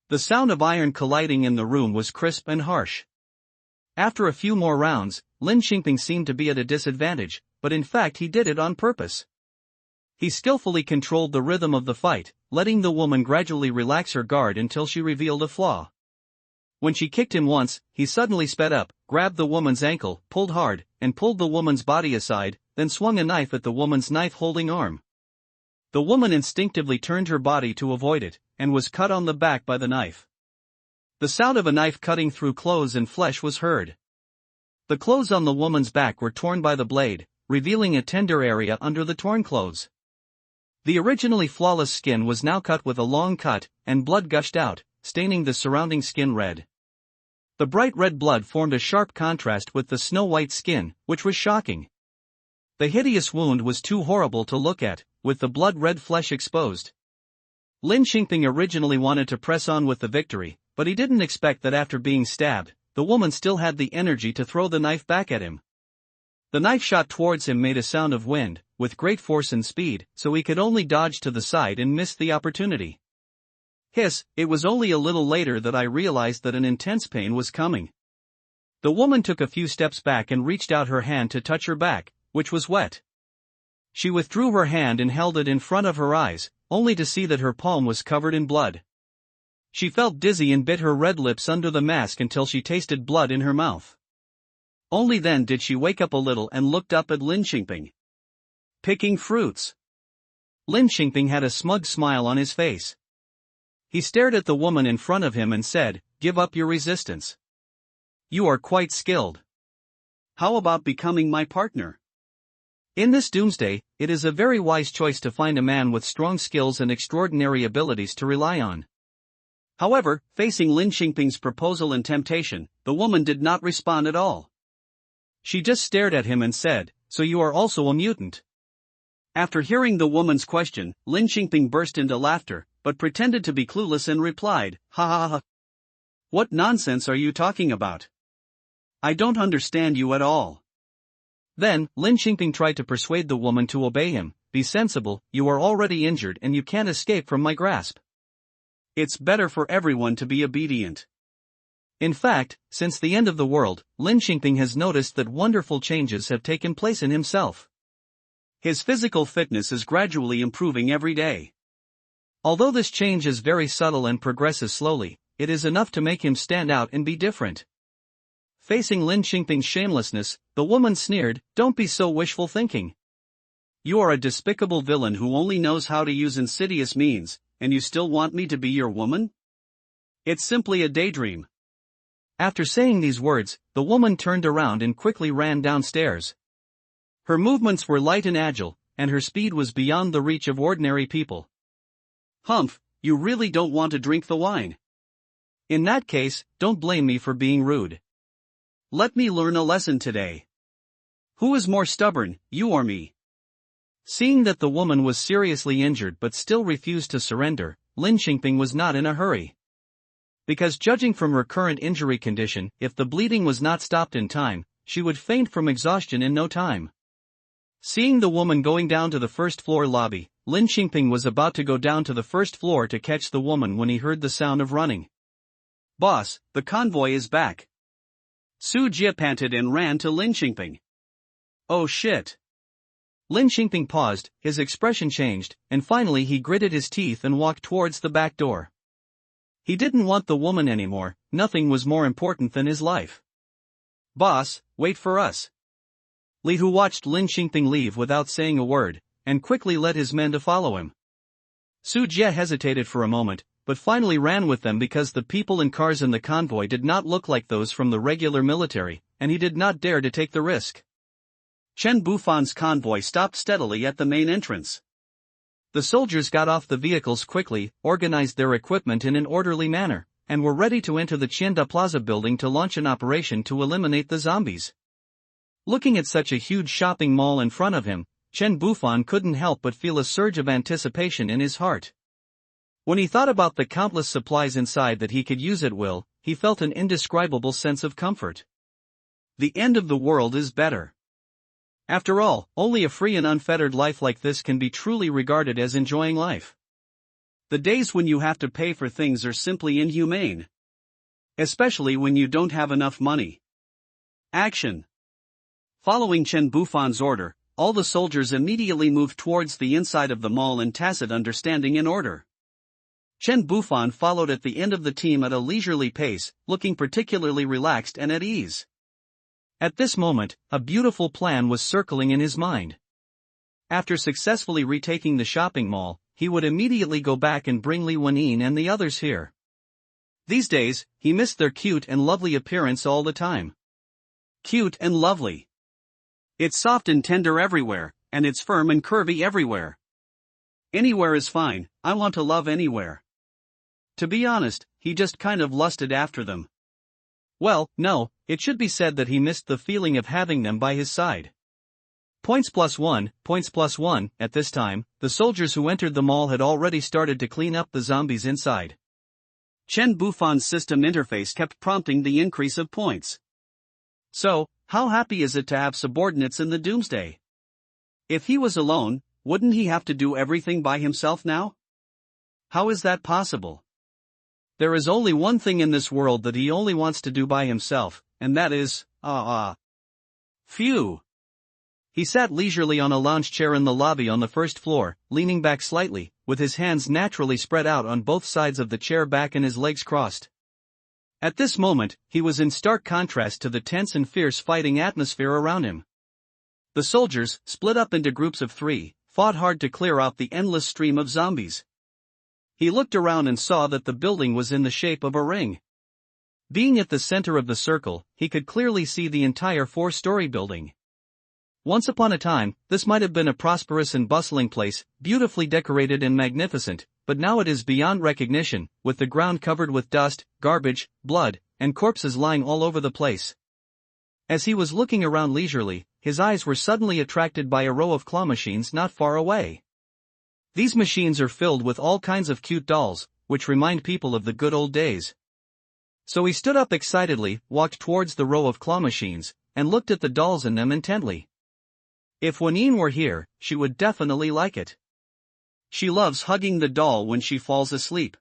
The sound of iron colliding in the room was crisp and harsh. After a few more rounds, Lin Xingping seemed to be at a disadvantage, but in fact he did it on purpose. He skillfully controlled the rhythm of the fight, letting the woman gradually relax her guard until she revealed a flaw. When she kicked him once, he suddenly sped up, grabbed the woman's ankle, pulled hard, and pulled the woman's body aside, then swung a knife at the woman's knife-holding arm. The woman instinctively turned her body to avoid it, and was cut on the back by the knife. The sound of a knife cutting through clothes and flesh was heard. The clothes on the woman's back were torn by the blade, revealing a tender area under the torn clothes. The originally flawless skin was now cut with a long cut, and blood gushed out, staining the surrounding skin red. The bright red blood formed a sharp contrast with the snow-white skin, which was shocking. The hideous wound was too horrible to look at, with the blood-red flesh exposed. Lin Xingping originally wanted to press on with the victory, but he didn't expect that after being stabbed, the woman still had the energy to throw the knife back at him. The knife shot towards him made a sound of wind, with great force and speed, so he could only dodge to the side and missed the opportunity. Hiss, it was only a little later that I realized that an intense pain was coming. The woman took a few steps back and reached out her hand to touch her back, which was wet. She withdrew her hand and held it in front of her eyes, only to see that her palm was covered in blood. She felt dizzy and bit her red lips under the mask until she tasted blood in her mouth. Only then did she wake up a little and looked up at Lin Xingping. Picking fruits. Lin Xingping had a smug smile on his face. He stared at the woman in front of him and said, "Give up your resistance. You are quite skilled. How about becoming my partner?" In this doomsday, it is a very wise choice to find a man with strong skills and extraordinary abilities to rely on. However, facing Lin Xingping's proposal and temptation, the woman did not respond at all. She just stared at him and said, "So you are also a mutant?" After hearing the woman's question, Lin Xingping burst into laughter, but pretended to be clueless and replied, "Ha ha ha. What nonsense are you talking about? I don't understand you at all." Then, Lin Xingping tried to persuade the woman to obey him. "Be sensible, you are already injured and you can't escape from my grasp. It's better for everyone to be obedient." In fact, since the end of the world, Lin Xingping has noticed that wonderful changes have taken place in himself. His physical fitness is gradually improving every day. Although this change is very subtle and progresses slowly, it is enough to make him stand out and be different. Facing Lin Xingping's shamelessness, the woman sneered, "Don't be so wishful thinking. You are a despicable villain who only knows how to use insidious means, and you still want me to be your woman? It's simply a daydream." After saying these words, the woman turned around and quickly ran downstairs. Her movements were light and agile, and her speed was beyond the reach of ordinary people. "Humph, you really don't want to drink the wine? In that case, don't blame me for being rude. Let me learn a lesson today. Who is more stubborn, you or me?" Seeing that the woman was seriously injured but still refused to surrender, Lin Xingping was not in a hurry. Because judging from her current injury condition, if the bleeding was not stopped in time, she would faint from exhaustion in no time. Seeing the woman going down to the first-floor lobby, Lin Xingping was about to go down to the first floor to catch the woman when he heard the sound of running. "Boss, the convoy is back." Su Jie panted and ran to Lin Xingping. "Oh shit." Lin Xingping paused, his expression changed, and finally he gritted his teeth and walked towards the back door. He didn't want the woman anymore, nothing was more important than his life. "Boss, wait for us." Li Hu watched Lin Xingping leave without saying a word, and quickly led his men to follow him. Su Jie hesitated for a moment, but finally ran with them because the people and cars in the convoy did not look like those from the regular military, and he did not dare to take the risk. Chen Bufan's convoy stopped steadily at the main entrance. The soldiers got off the vehicles quickly, organized their equipment in an orderly manner, and were ready to enter the Qianda Plaza building to launch an operation to eliminate the zombies. Looking at such a huge shopping mall in front of him, Chen Bufan couldn't help but feel a surge of anticipation in his heart. When he thought about the countless supplies inside that he could use at will, he felt an indescribable sense of comfort. The end of the world is better. After all, only a free and unfettered life like this can be truly regarded as enjoying life. The days when you have to pay for things are simply inhumane. Especially when you don't have enough money. Action. Following Chen Bufan's order, all the soldiers immediately moved towards the inside of the mall in tacit understanding and order. Chen Bufan followed at the end of the team at a leisurely pace, looking particularly relaxed and at ease. At this moment, a beautiful plan was circling in his mind. After successfully retaking the shopping mall, he would immediately go back and bring Li Wenyin and the others here. These days, he missed their cute and lovely appearance all the time. Cute and lovely. It's soft and tender everywhere, and it's firm and curvy everywhere. Anywhere is fine, I want to love anywhere. To be honest, he just kind of lusted after them. Well, no, it should be said that he missed the feeling of having them by his side. Points plus one. At this time, the soldiers who entered the mall had already started to clean up the zombies inside. Chen Bufan's system interface kept prompting the increase of points. So, how happy is it to have subordinates in the doomsday? If he was alone, wouldn't he have to do everything by himself now? How is that possible? There is only one thing in this world that he only wants to do by himself, and that is, Phew. He sat leisurely on a lounge chair in the lobby on the first floor, leaning back slightly, with his hands naturally spread out on both sides of the chair back and his legs crossed. At this moment, he was in stark contrast to the tense and fierce fighting atmosphere around him. The soldiers, split up into groups of 3, fought hard to clear out the endless stream of zombies. He looked around and saw that the building was in the shape of a ring. Being at the center of the circle, he could clearly see the entire 4-story building. Once upon a time, this might have been a prosperous and bustling place, beautifully decorated and magnificent, but now it is beyond recognition, with the ground covered with dust, garbage, blood, and corpses lying all over the place. As he was looking around leisurely, his eyes were suddenly attracted by a row of claw machines not far away. These machines are filled with all kinds of cute dolls, which remind people of the good old days. So he stood up excitedly, walked towards the row of claw machines, and looked at the dolls in them intently. If Wenyin were here, she would definitely like it. She loves hugging the doll when she falls asleep.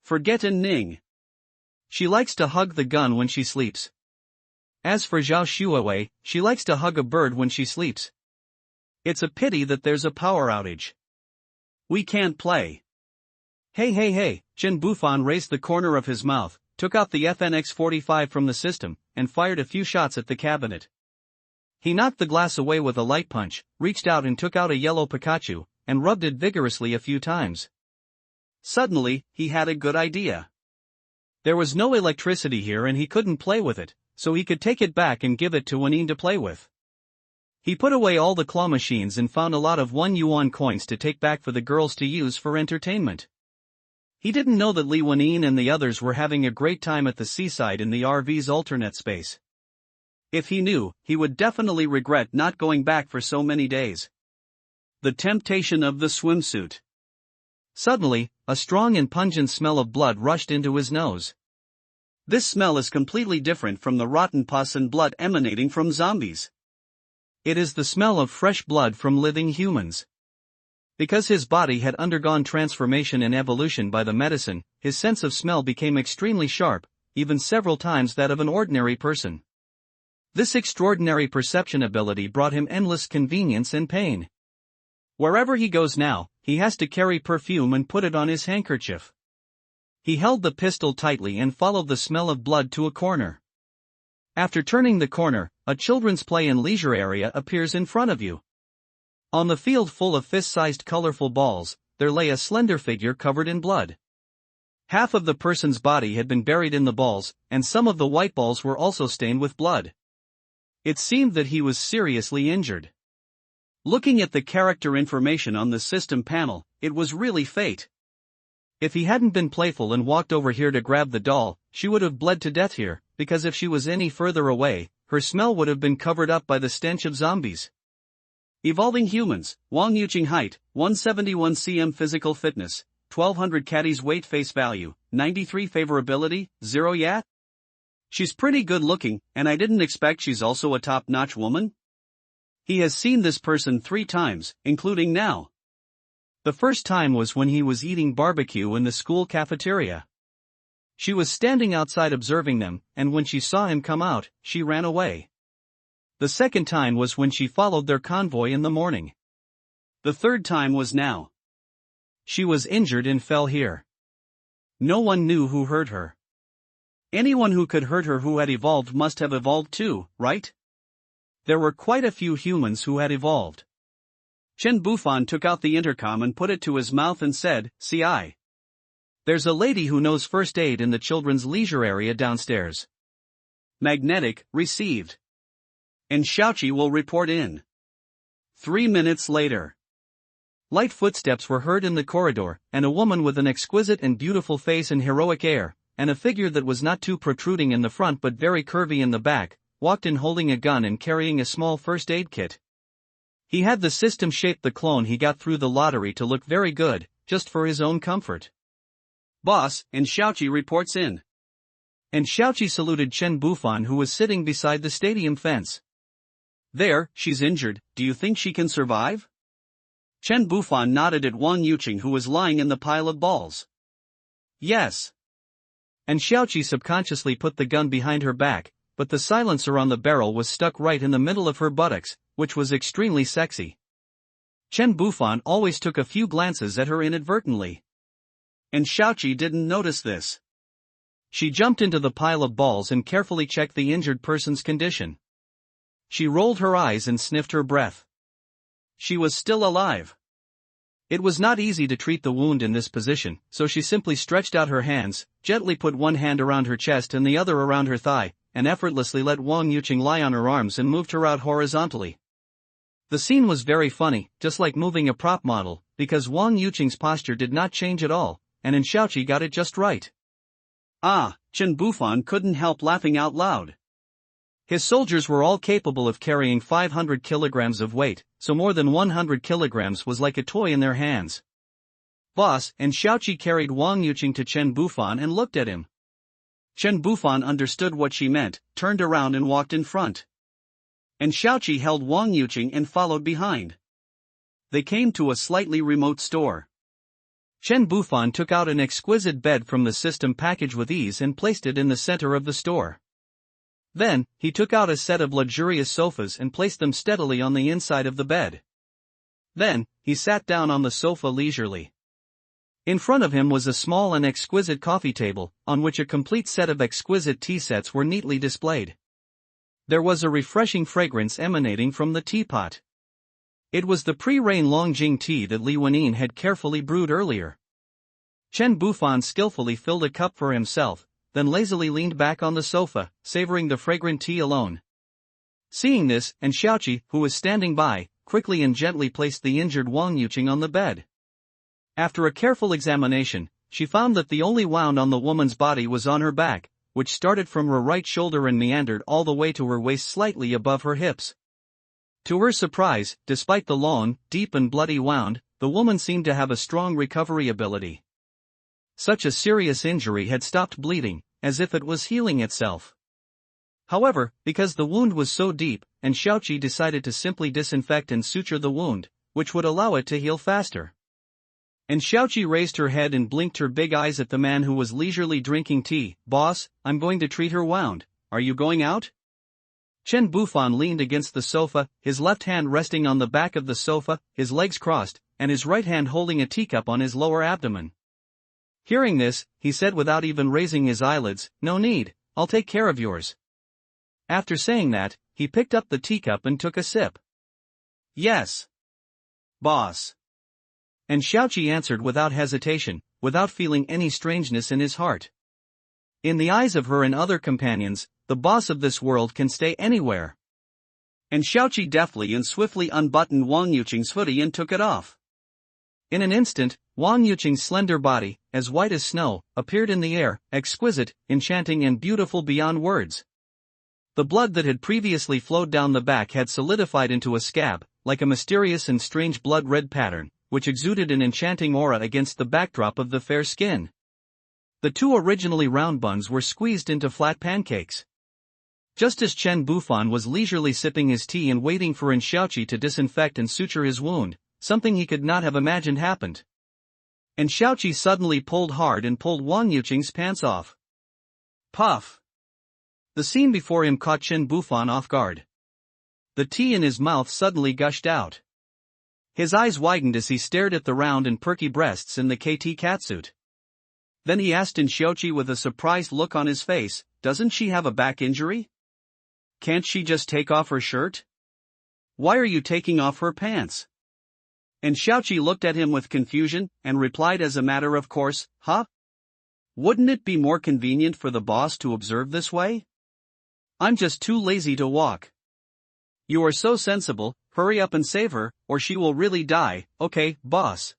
Forget and Ning. She likes to hug the gun when she sleeps. As for Zhao Shuawei, she likes to hug a bird when she sleeps. It's a pity that there's a power outage. We can't play. Hey, Chen Bufan raised the corner of his mouth, took out the FNX-45 from the system, and fired a few shots at the cabinet. He knocked the glass away with a light punch, reached out and took out a yellow Pikachu, and rubbed it vigorously a few times. Suddenly, he had a good idea. There was no electricity here and he couldn't play with it, so he could take it back and give it to Wanine to play with. He put away all the claw machines and found a lot of 1 yuan coins to take back for the girls to use for entertainment. He didn't know that Li Wanine and the others were having a great time at the seaside in the RV's alternate space. If he knew, he would definitely regret not going back for so many days. The temptation of the swimsuit. Suddenly, a strong and pungent smell of blood rushed into his nose. This smell is completely different from the rotten pus and blood emanating from zombies. It is the smell of fresh blood from living humans. Because his body had undergone transformation and evolution by the medicine, his sense of smell became extremely sharp, even several times that of an ordinary person. This extraordinary perception ability brought him endless convenience and pain. Wherever he goes now, he has to carry perfume and put it on his handkerchief. He held the pistol tightly and followed the smell of blood to a corner. After turning the corner, a children's play and leisure area appears in front of you. On the field full of fist-sized colorful balls, there lay a slender figure covered in blood. Half of the person's body had been buried in the balls, and some of the white balls were also stained with blood. It seemed that he was seriously injured. Looking at the character information on the system panel, it was really fate. If he hadn't been playful and walked over here to grab the doll, she would have bled to death here, because if she was any further away, her smell would have been covered up by the stench of zombies. Evolving humans, Wang Yuqing height, 171 cm physical fitness, 1200 caddies weight face value, 93 favorability, 0 yat? She's pretty good looking, and I didn't expect she's also a top-notch woman. He has seen this person 3 times, including now. The first time was when he was eating barbecue in the school cafeteria. She was standing outside observing them, and when she saw him come out, she ran away. The second time was when she followed their convoy in the morning. The third time was now. She was injured and fell here. No one knew who hurt her. Anyone who could hurt her who had evolved must have evolved too, right? There were quite a few humans who had evolved. Chen Bufan took out the intercom and put it to his mouth and said, "CI. There's a lady who knows first aid in the children's leisure area downstairs. Magnetic, received. And Xiaoqi will report in." 3 minutes later. Light footsteps were heard in the corridor, and a woman with an exquisite and beautiful face and heroic air, and a figure that was not too protruding in the front but very curvy in the back, walked in holding a gun and carrying a small first aid kit. He had the system-shaped the clone he got through the lottery to look very good, just for his own comfort. "Boss," and Xiaoqi reports in. And Xiaoqi saluted Chen Bufan who was sitting beside the stadium fence. "There, she's injured, do you think she can survive?" Chen Bufan nodded at Wang Yuqing who was lying in the pile of balls. "Yes." And Xiaoqi subconsciously put the gun behind her back, but the silencer on the barrel was stuck right in the middle of her buttocks, which was extremely sexy. Chen Bufan always took a few glances at her inadvertently. And Xiaoqi didn't notice this. She jumped into the pile of balls and carefully checked the injured person's condition. She rolled her eyes and sniffed her breath. She was still alive. It was not easy to treat the wound in this position, so she simply stretched out her hands, gently put one hand around her chest and the other around her thigh, and effortlessly let Wang Yuqing lie on her arms and moved her out horizontally. The scene was very funny, just like moving a prop model, because Wang Yuqing's posture did not change at all, and Xiaoqi got it just right. Chen Bufan couldn't help laughing out loud. His soldiers were all capable of carrying 500 kilograms of weight, so more than 100 kilograms was like a toy in their hands. "Boss," and Xiaoqi carried Wang Yuqing to Chen Bufan and looked at him. Chen Bufan understood what she meant, turned around and walked in front. And Xiaoqi held Wang Yuqing and followed behind. They came to a slightly remote store. Chen Bufan took out an exquisite bed from the system package with ease and placed it in the center of the store. Then, he took out a set of luxurious sofas and placed them steadily on the inside of the bed. Then, he sat down on the sofa leisurely. In front of him was a small and exquisite coffee table, on which a complete set of exquisite tea sets were neatly displayed. There was a refreshing fragrance emanating from the teapot. It was the pre-rain Longjing tea that Li Wenyin had carefully brewed earlier. Chen Bufan skillfully filled a cup for himself, then lazily leaned back on the sofa, savoring the fragrant tea alone. Seeing this, and Xiaoqi, who was standing by, quickly and gently placed the injured Wang Yuqing on the bed. After a careful examination, she found that the only wound on the woman's body was on her back, which started from her right shoulder and meandered all the way to her waist slightly above her hips. To her surprise, despite the long, deep and bloody wound, the woman seemed to have a strong recovery ability. Such a serious injury had stopped bleeding, as if it was healing itself. However, because the wound was so deep, and Xiaoqi decided to simply disinfect and suture the wound, which would allow it to heal faster. And Xiaoqi raised her head and blinked her big eyes at the man who was leisurely drinking tea. "Boss, I'm going to treat her wound. Are you going out?" Chen Bufan leaned against the sofa, his left hand resting on the back of the sofa, his legs crossed, and his right hand holding a teacup on his lower abdomen. Hearing this, he said without even raising his eyelids, "No need, I'll take care of yours." After saying that, he picked up the teacup and took a sip. "Yes, boss." And Xiaoqi answered without hesitation, without feeling any strangeness in his heart. In the eyes of her and other companions, the boss of this world can stay anywhere. And Xiaoqi deftly and swiftly unbuttoned Wang Yuqing's hoodie and took it off. In an instant, Wang Yuqing's slender body, as white as snow, appeared in the air, exquisite, enchanting and beautiful beyond words. The blood that had previously flowed down the back had solidified into a scab, like a mysterious and strange blood-red pattern, which exuded an enchanting aura against the backdrop of the fair skin. The two originally round buns were squeezed into flat pancakes. Just as Chen Bufan was leisurely sipping his tea and waiting for Xiaoqi to disinfect and suture his wound, something he could not have imagined happened. And Xiaoqi suddenly pulled hard and pulled Wang Yuqing's pants off. Puff! The scene before him caught Chen Bufan off guard. The tea in his mouth suddenly gushed out. His eyes widened as he stared at the round and perky breasts in the KT catsuit. Then he asked Xiaoqi with a surprised look on his face, "Doesn't she have a back injury? Can't she just take off her shirt? Why are you taking off her pants?" And Xiaoqi looked at him with confusion, and replied as a matter of course, "Huh? Wouldn't it be more convenient for the boss to observe this way? I'm just too lazy to walk." "You are so sensible, hurry up and save her, or she will really die." "Okay, boss."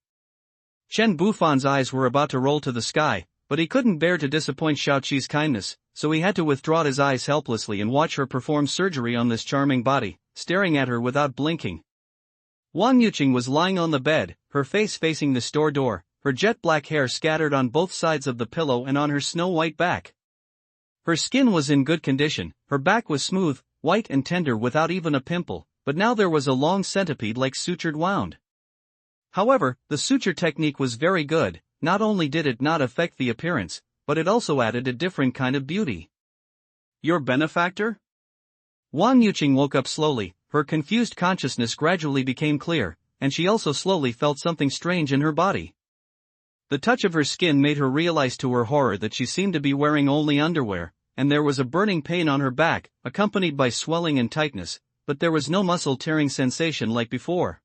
Chen Bufan's eyes were about to roll to the sky, but he couldn't bear to disappoint Xiaoqi's kindness, so he had to withdraw his eyes helplessly and watch her perform surgery on this charming body, staring at her without blinking. Wang Yuqing was lying on the bed, her face facing the store door, her jet-black hair scattered on both sides of the pillow and on her snow-white back. Her skin was in good condition, her back was smooth, white and tender without even a pimple, but now there was a long centipede-like sutured wound. However, the suture technique was very good. Not only did it not affect the appearance, but it also added a different kind of beauty. "Your benefactor?" Wang Yuqing woke up slowly, her confused consciousness gradually became clear, and she also slowly felt something strange in her body. The touch of her skin made her realize to her horror that she seemed to be wearing only underwear, and there was a burning pain on her back, accompanied by swelling and tightness, but there was no muscle-tearing sensation like before.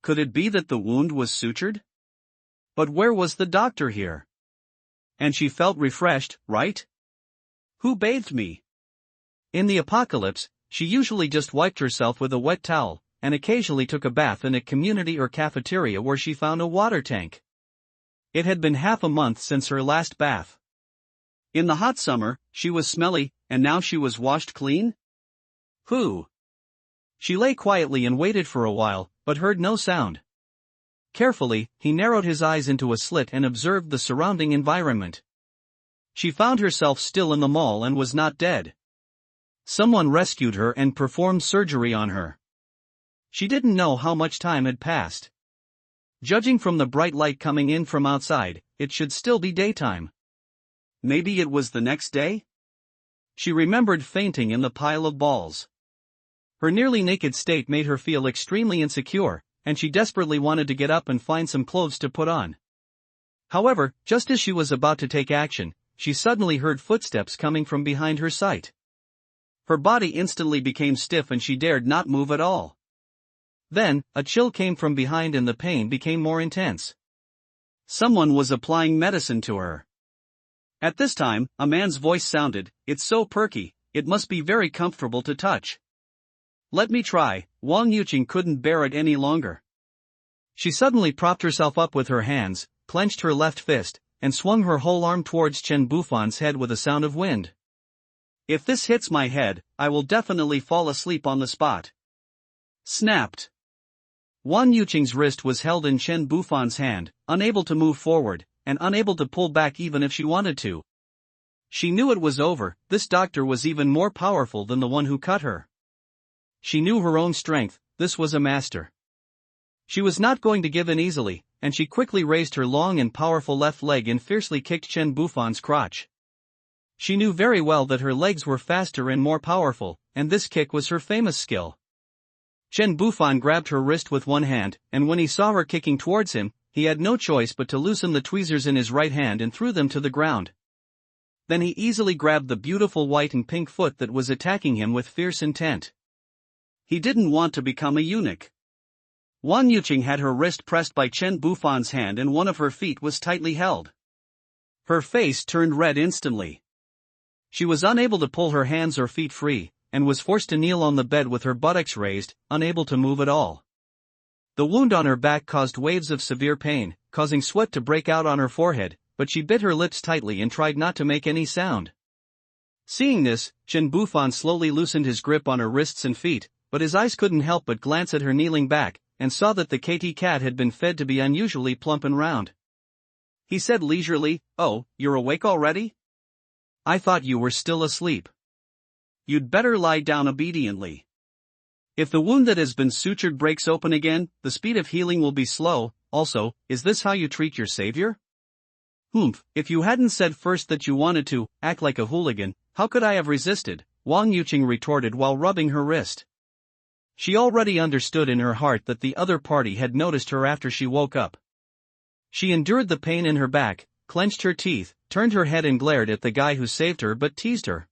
Could it be that the wound was sutured? But where was the doctor here? And she felt refreshed, right? Who bathed me? In the apocalypse, she usually just wiped herself with a wet towel, and occasionally took a bath in a community or cafeteria where she found a water tank. It had been half a month since her last bath. In the hot summer, she was smelly, and now she was washed clean? Who? She lay quietly and waited for a while, but heard no sound. Carefully, he narrowed his eyes into a slit and observed the surrounding environment. She found herself still in the mall and was not dead. Someone rescued her and performed surgery on her. She didn't know how much time had passed. Judging from the bright light coming in from outside, it should still be daytime. Maybe it was the next day? She remembered fainting in the pile of balls. Her nearly naked state made her feel extremely insecure, and she desperately wanted to get up and find some clothes to put on. However, just as she was about to take action, she suddenly heard footsteps coming from behind her sight. Her body instantly became stiff and she dared not move at all. Then, a chill came from behind and the pain became more intense. Someone was applying medicine to her. At this time, a man's voice sounded, "It's so perky, it must be very comfortable to touch." "Let me try." Wang Yuqing couldn't bear it any longer. She suddenly propped herself up with her hands, clenched her left fist, and swung her whole arm towards Chen Bufan's head with a sound of wind. "If this hits my head, I will definitely fall asleep on the spot." Snapped. Wang Yuqing's wrist was held in Chen Bufan's hand, unable to move forward, and unable to pull back even if she wanted to. She knew it was over. This doctor was even more powerful than the one who cut her. She knew her own strength. This was a master. She was not going to give in easily, and she quickly raised her long and powerful left leg and fiercely kicked Chen Bufan's crotch. She knew very well that her legs were faster and more powerful, and this kick was her famous skill. Chen Bufan grabbed her wrist with one hand, and when he saw her kicking towards him, he had no choice but to loosen the tweezers in his right hand and threw them to the ground. Then he easily grabbed the beautiful white and pink foot that was attacking him with fierce intent. He didn't want to become a eunuch. Wang Yuqing had her wrist pressed by Chen Bufan's hand and one of her feet was tightly held. Her face turned red instantly. She was unable to pull her hands or feet free, and was forced to kneel on the bed with her buttocks raised, unable to move at all. The wound on her back caused waves of severe pain, causing sweat to break out on her forehead, but she bit her lips tightly and tried not to make any sound. Seeing this, Chen Bufan slowly loosened his grip on her wrists and feet, but his eyes couldn't help but glance at her kneeling back, and saw that the KT cat had been fed to be unusually plump and round. He said leisurely, "Oh, you're awake already? I thought you were still asleep. You'd better lie down obediently. If the wound that has been sutured breaks open again, the speed of healing will be slow. Also, is this how you treat your savior?" "Humph, if you hadn't said first that you wanted to act like a hooligan, how could I have resisted?" Wang Yuqing retorted while rubbing her wrist. She already understood in her heart that the other party had noticed her after she woke up. She endured the pain in her back, clenched her teeth, turned her head and glared at the guy who saved her but teased her.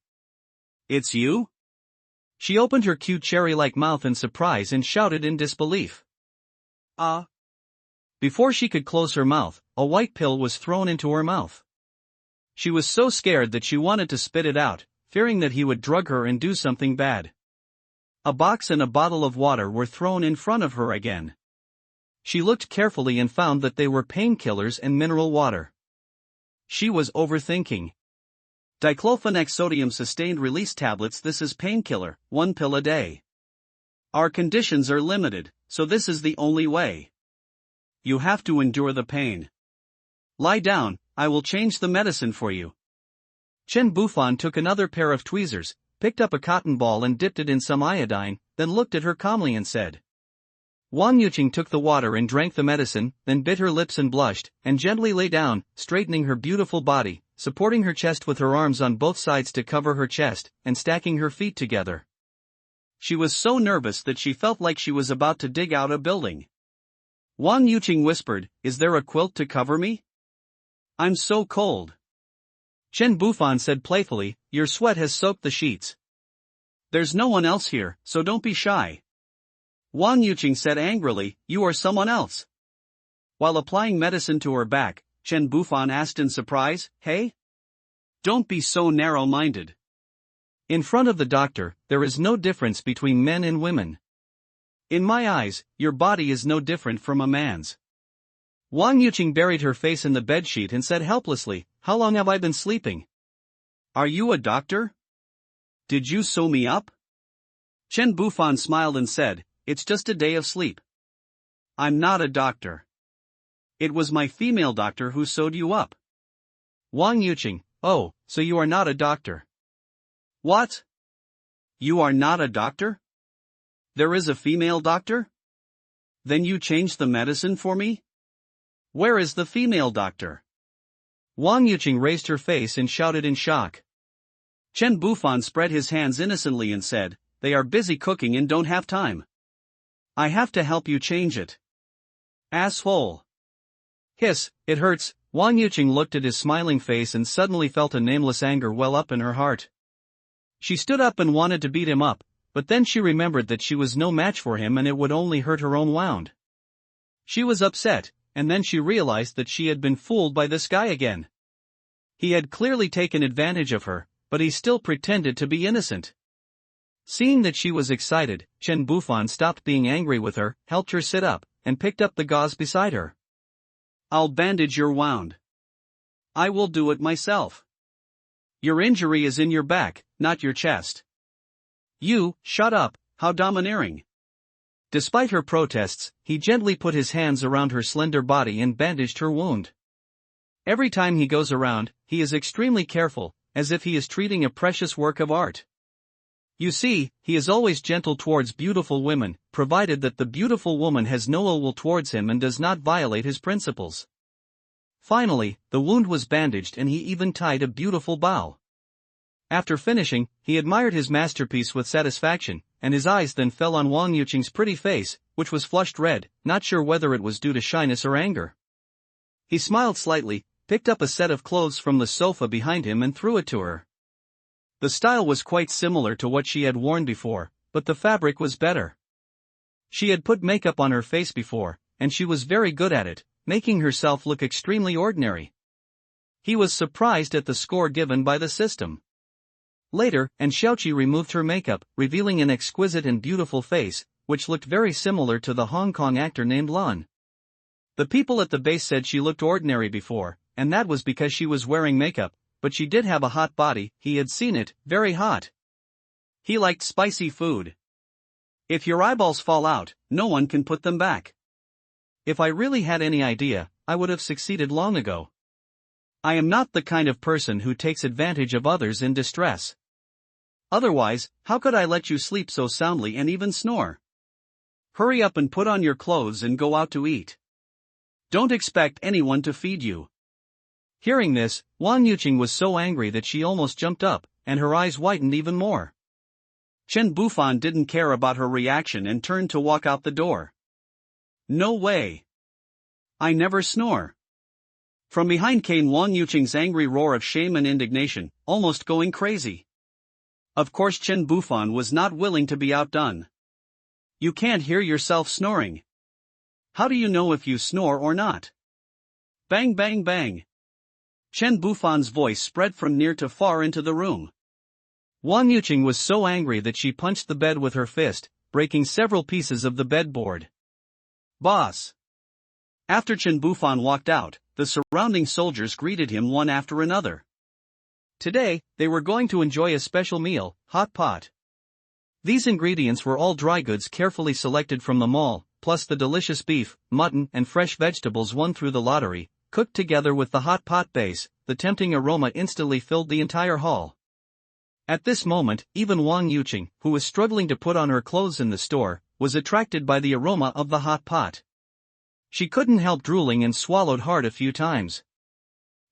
"It's you?" She opened her cute cherry-like mouth in surprise and shouted in disbelief. Before she could close her mouth, a white pill was thrown into her mouth. She was so scared that she wanted to spit it out, fearing that he would drug her and do something bad. A box and a bottle of water were thrown in front of her again. She looked carefully and found that they were painkillers and mineral water. She was overthinking. Diclofenac sodium sustained release tablets. This is painkiller, 1 pill a day. Our conditions are limited, so this is the only way. You have to endure the pain. Lie down, I will change the medicine for you. Chen Bufan took another pair of tweezers, picked up a cotton ball and dipped it in some iodine, then looked at her calmly and said. Wang Yuqing took the water and drank the medicine, then bit her lips and blushed, and gently lay down, straightening her beautiful body, supporting her chest with her arms on both sides to cover her chest, and stacking her feet together. She was so nervous that she felt like she was about to dig out a building. Wang Yuqing whispered, "Is there a quilt to cover me? I'm so cold." Chen Bufan said playfully, "Your sweat has soaked the sheets. There's no one else here, so don't be shy." Wang Yuqing said angrily, "You are someone else." While applying medicine to her back, Chen Bufan asked in surprise, "Hey? Don't be so narrow-minded. In front of the doctor, there is no difference between men and women. In my eyes, your body is no different from a man's." Wang Yuqing buried her face in the bedsheet and said helplessly, "How long have I been sleeping? Are you a doctor? Did you sew me up?" Chen Bufan smiled and said, "It's just a day of sleep. I'm not a doctor. It was my female doctor who sewed you up." Wang Yuqing, "Oh, so you are not a doctor." "What? You are not a doctor? There is a female doctor? Then you changed the medicine for me? Where is the female doctor?" Wang Yuqing raised her face and shouted in shock. Chen Bufan spread his hands innocently and said, "They are busy cooking and don't have time. I have to help you change it." "Asshole." "Hiss, it hurts." Wang Yuqing looked at his smiling face and suddenly felt a nameless anger well up in her heart. She stood up and wanted to beat him up, but then she remembered that she was no match for him and it would only hurt her own wound. She was upset, and then she realized that she had been fooled by this guy again. He had clearly taken advantage of her, but he still pretended to be innocent. Seeing that she was excited, Chen Bufan stopped being angry with her, helped her sit up, and picked up the gauze beside her. "I'll bandage your wound. I will do it myself. Your injury is in your back, not your chest." "You, shut up, how domineering." Despite her protests, he gently put his hands around her slender body and bandaged her wound. Every time he goes around, he is extremely careful, as if he is treating a precious work of art. You see, he is always gentle towards beautiful women, provided that the beautiful woman has no ill will towards him and does not violate his principles. Finally, the wound was bandaged and he even tied a beautiful bow. After finishing, he admired his masterpiece with satisfaction, and his eyes then fell on Wang Yuqing's pretty face, which was flushed red, not sure whether it was due to shyness or anger. He smiled slightly, picked up a set of clothes from the sofa behind him and threw it to her. The style was quite similar to what she had worn before, but the fabric was better. She had put makeup on her face before, and she was very good at it, making herself look extremely ordinary. He was surprised at the score given by the system. Later, Xiaoqi removed her makeup, revealing an exquisite and beautiful face, which looked very similar to the Hong Kong actor named Lan. The people at the base said she looked ordinary before, and that was because she was wearing makeup, but she did have a hot body, he had seen it, very hot. He liked spicy food. If your eyeballs fall out, no one can put them back. If I really had any idea, I would have succeeded long ago. I am not the kind of person who takes advantage of others in distress. Otherwise, how could I let you sleep so soundly and even snore? Hurry up and put on your clothes and go out to eat. Don't expect anyone to feed you." Hearing this, Wang Yuqing was so angry that she almost jumped up, and her eyes widened even more. Chen Bufan didn't care about her reaction and turned to walk out the door. "No way. I never snore." From behind came Wang Yuqing's angry roar of shame and indignation, almost going crazy. Of course Chen Bufan was not willing to be outdone. "You can't hear yourself snoring. How do you know if you snore or not?" Bang bang bang. Chen Bufan's voice spread from near to far into the room. Wang Yuqing was so angry that she punched the bed with her fist, breaking several pieces of the bedboard. "Boss!" After Chen Bufan walked out, the surrounding soldiers greeted him one after another. Today, they were going to enjoy a special meal, hot pot. These ingredients were all dry goods carefully selected from the mall, plus the delicious beef, mutton and fresh vegetables won through the lottery. Cooked together with the hot pot base, the tempting aroma instantly filled the entire hall. At this moment, even Wang Yuqing, who was struggling to put on her clothes in the store, was attracted by the aroma of the hot pot. She couldn't help drooling and swallowed hard a few times.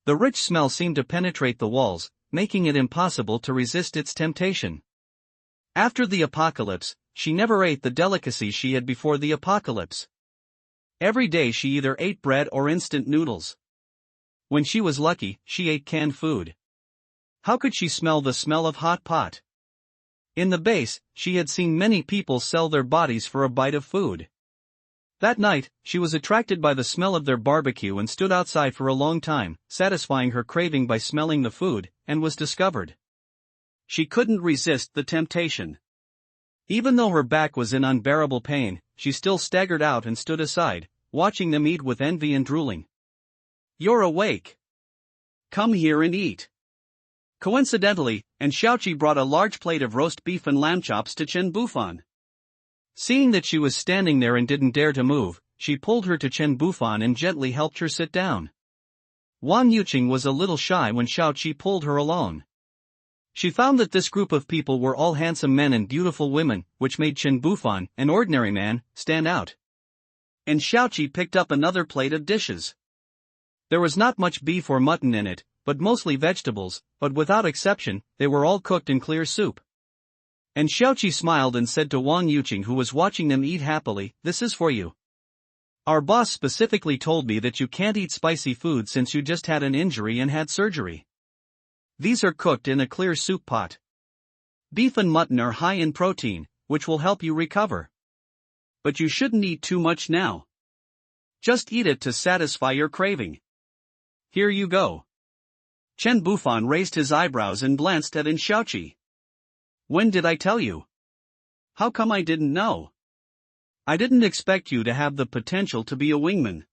The rich smell seemed to penetrate the walls, making it impossible to resist its temptation. After the apocalypse, she never ate the delicacies she had before the apocalypse. Every day she either ate bread or instant noodles. When she was lucky, she ate canned food. How could she smell the smell of hot pot? In the base, she had seen many people sell their bodies for a bite of food. That night, she was attracted by the smell of their barbecue and stood outside for a long time, satisfying her craving by smelling the food, and was discovered. She couldn't resist the temptation. Even though her back was in unbearable pain, she still staggered out and stood aside, watching them eat with envy and drooling. "You're awake. Come here and eat." Coincidentally, Xiaoqi brought a large plate of roast beef and lamb chops to Chen Bufan. Seeing that she was standing there and didn't dare to move, she pulled her to Chen Bufan and gently helped her sit down. Wang Yuqing was a little shy when Xiaoqi pulled her alone. She found that this group of people were all handsome men and beautiful women, which made Chen Bufan, an ordinary man, stand out. Xiaoqi picked up another plate of dishes. There was not much beef or mutton in it, but mostly vegetables, but without exception, they were all cooked in clear soup. Xiaoqi smiled and said to Wang Yuqing, who was watching them eat happily, "This is for you. Our boss specifically told me that you can't eat spicy food since you just had an injury and had surgery. These are cooked in a clear soup pot." Beef and mutton are high in protein, which will help you recover. But you shouldn't eat too much now. Just eat it to satisfy your craving. Here you go. Chen Bufan raised his eyebrows and glanced at Xiaoqi. When did I tell you? How come I didn't know? I didn't expect you to have the potential to be a wingman.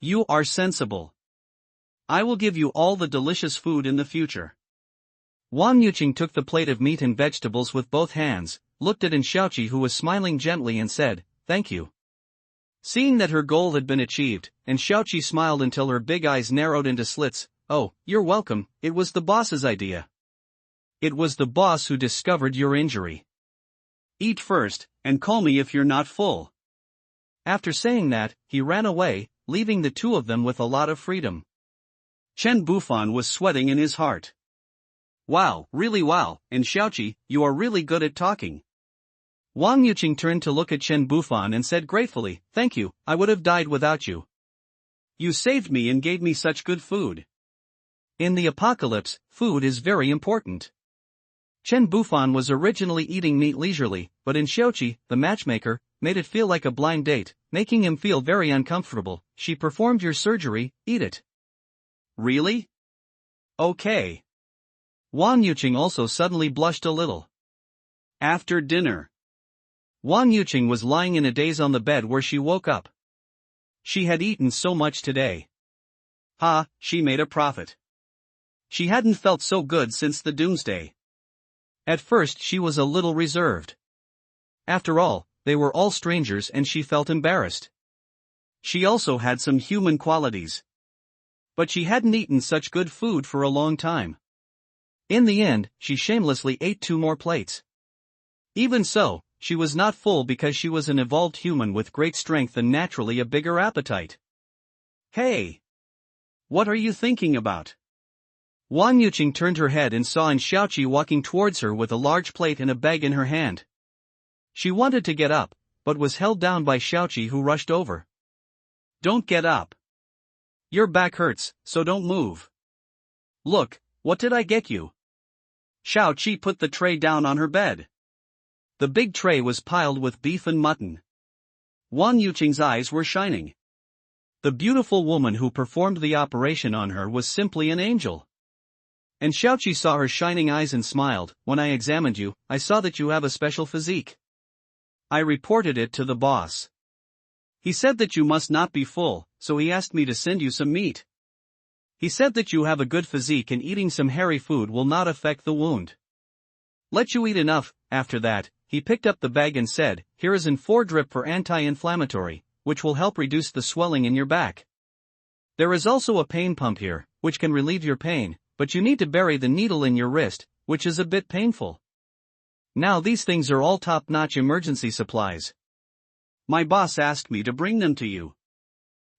You are sensible. I will give you all the delicious food in the future. Wang Yuqing took the plate of meat and vegetables with both hands, looked at Xiaoqi who was smiling gently and said, "Thank you." Seeing that her goal had been achieved, Xiaoqi smiled until her big eyes narrowed into slits. "Oh, you're welcome, it was the boss's idea. It was the boss who discovered your injury. Eat first, and call me if you're not full." After saying that, he ran away, leaving the two of them with a lot of freedom. Chen Bufan was sweating in his heart. Wow, really wow, Xiaoqi, you are really good at talking. Wang Yuqing turned to look at Chen Bufan and said gratefully, "Thank you, I would have died without you. You saved me and gave me such good food." In the apocalypse, food is very important. Chen Bufan was originally eating meat leisurely, but Xiaoqi, the matchmaker, made it feel like a blind date, making him feel very uncomfortable. "She performed your surgery, eat it." Really? Okay. Wang Yuqing also suddenly blushed a little. After dinner, Wang Yuqing was lying in a daze on the bed where she woke up. She had eaten so much today. She made a profit. She hadn't felt so good since the doomsday. At first she was a little reserved. After all, they were all strangers and she felt embarrassed. She also had some human qualities. But she hadn't eaten such good food for a long time. In the end, she shamelessly ate 2 more plates. Even so, she was not full because she was an evolved human with great strength and naturally a bigger appetite. Hey! What are you thinking about? Wang Yuqing turned her head and saw Xiaoqi walking towards her with a large plate and a bag in her hand. She wanted to get up, but was held down by Xiaoqi who rushed over. "Don't get up. Your back hurts, so don't move. Look, what did I get you?" Xiaoqi put the tray down on her bed. The big tray was piled with beef and mutton. Wang Yuqing's eyes were shining. The beautiful woman who performed the operation on her was simply an angel. Xiaoqi saw her shining eyes and smiled. "When I examined you, I saw that you have a special physique. I reported it to the boss. He said that you must not be full, so he asked me to send you some meat. He said that you have a good physique and eating some hairy food will not affect the wound. Let you eat enough." After that, he picked up the bag and said, "Here is an 4 drip for anti-inflammatory, which will help reduce the swelling in your back. There is also a pain pump here, which can relieve your pain, but you need to bury the needle in your wrist, which is a bit painful. Now these things are all top-notch emergency supplies. My boss asked me to bring them to you."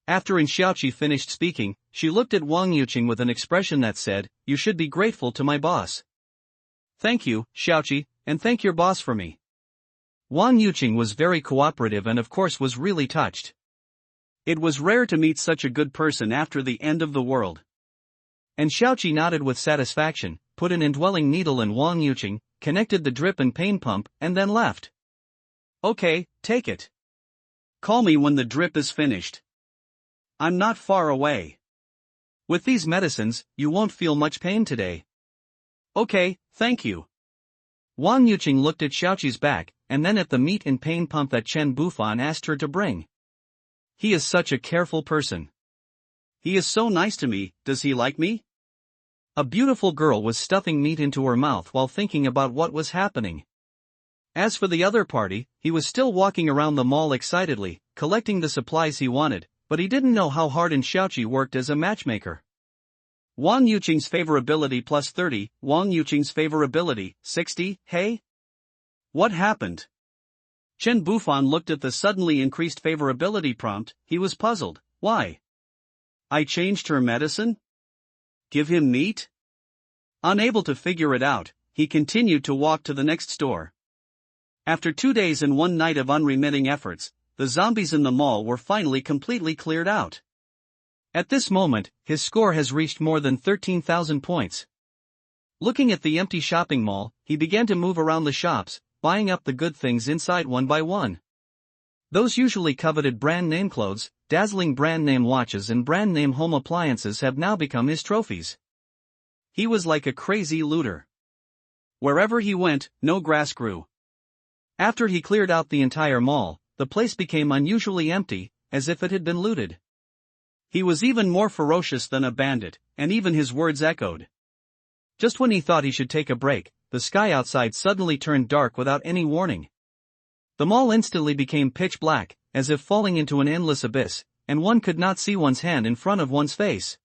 After Xiaoqi finished speaking, she looked at Wang Yuqing with an expression that said, "You should be grateful to my boss." "Thank you, Xiaoqi, and thank your boss for me." Wang Yuqing was very cooperative and of course was really touched. It was rare to meet such a good person after the end of the world. Xiaoqi nodded with satisfaction, put an indwelling needle in Wang Yuqing, connected the drip and pain pump, and then left. "Okay, take it. Call me when the drip is finished. I'm not far away. With these medicines, you won't feel much pain today." "Okay, thank you." Wang Yuqing looked at Xiaoqi's back, and then at the meat and pain pump that Chen Bufan asked her to bring. He is such a careful person. He is so nice to me. Does he like me? A beautiful girl was stuffing meat into her mouth while thinking about what was happening. As for the other party, he was still walking around the mall excitedly, collecting the supplies he wanted, but he didn't know how hard Xiaoqi worked as a matchmaker. Wang Yuqing's favorability plus 30, Wang Yuqing's favorability, 60, hey? What happened? Chen Bufan looked at the suddenly increased favorability prompt. He was puzzled. Why? I changed her medicine? Give him meat? Unable to figure it out, he continued to walk to the next store. After 2 days and 1 night of unremitting efforts, the zombies in the mall were finally completely cleared out. At this moment, his score has reached more than 13,000 points. Looking at the empty shopping mall, he began to move around the shops, buying up the good things inside one by one. Those usually coveted brand name clothes, dazzling brand name watches and brand name home appliances have now become his trophies. He was like a crazy looter. Wherever he went, no grass grew. After he cleared out the entire mall, the place became unusually empty, as if it had been looted. He was even more ferocious than a bandit, and even his words echoed. Just when he thought he should take a break, the sky outside suddenly turned dark without any warning. The mall instantly became pitch black, as if falling into an endless abyss, and one could not see one's hand in front of one's face.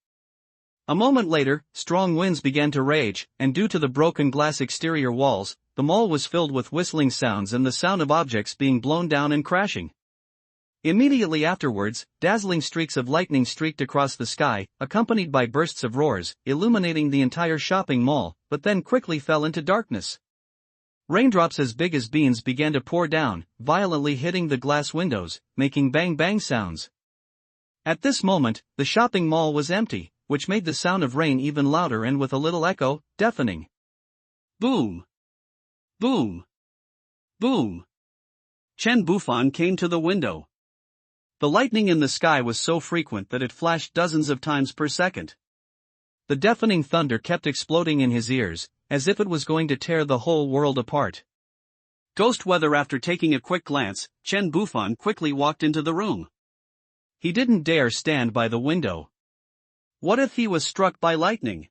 A moment later, strong winds began to rage, and due to the broken glass exterior walls, the mall was filled with whistling sounds and the sound of objects being blown down and crashing. Immediately afterwards, dazzling streaks of lightning streaked across the sky, accompanied by bursts of roars, illuminating the entire shopping mall, but then quickly fell into darkness. Raindrops as big as beans began to pour down, violently hitting the glass windows, making bang-bang sounds. At this moment, the shopping mall was empty, which made the sound of rain even louder and with a little echo, deafening. Boom! Boom! Boom! Chen Bufan came to the window. The lightning in the sky was so frequent that it flashed dozens of times per second. The deafening thunder kept exploding in his ears, as if it was going to tear the whole world apart. Ghost weather. After taking a quick glance, Chen Bufan quickly walked into the room. He didn't dare stand by the window. What if he was struck by lightning?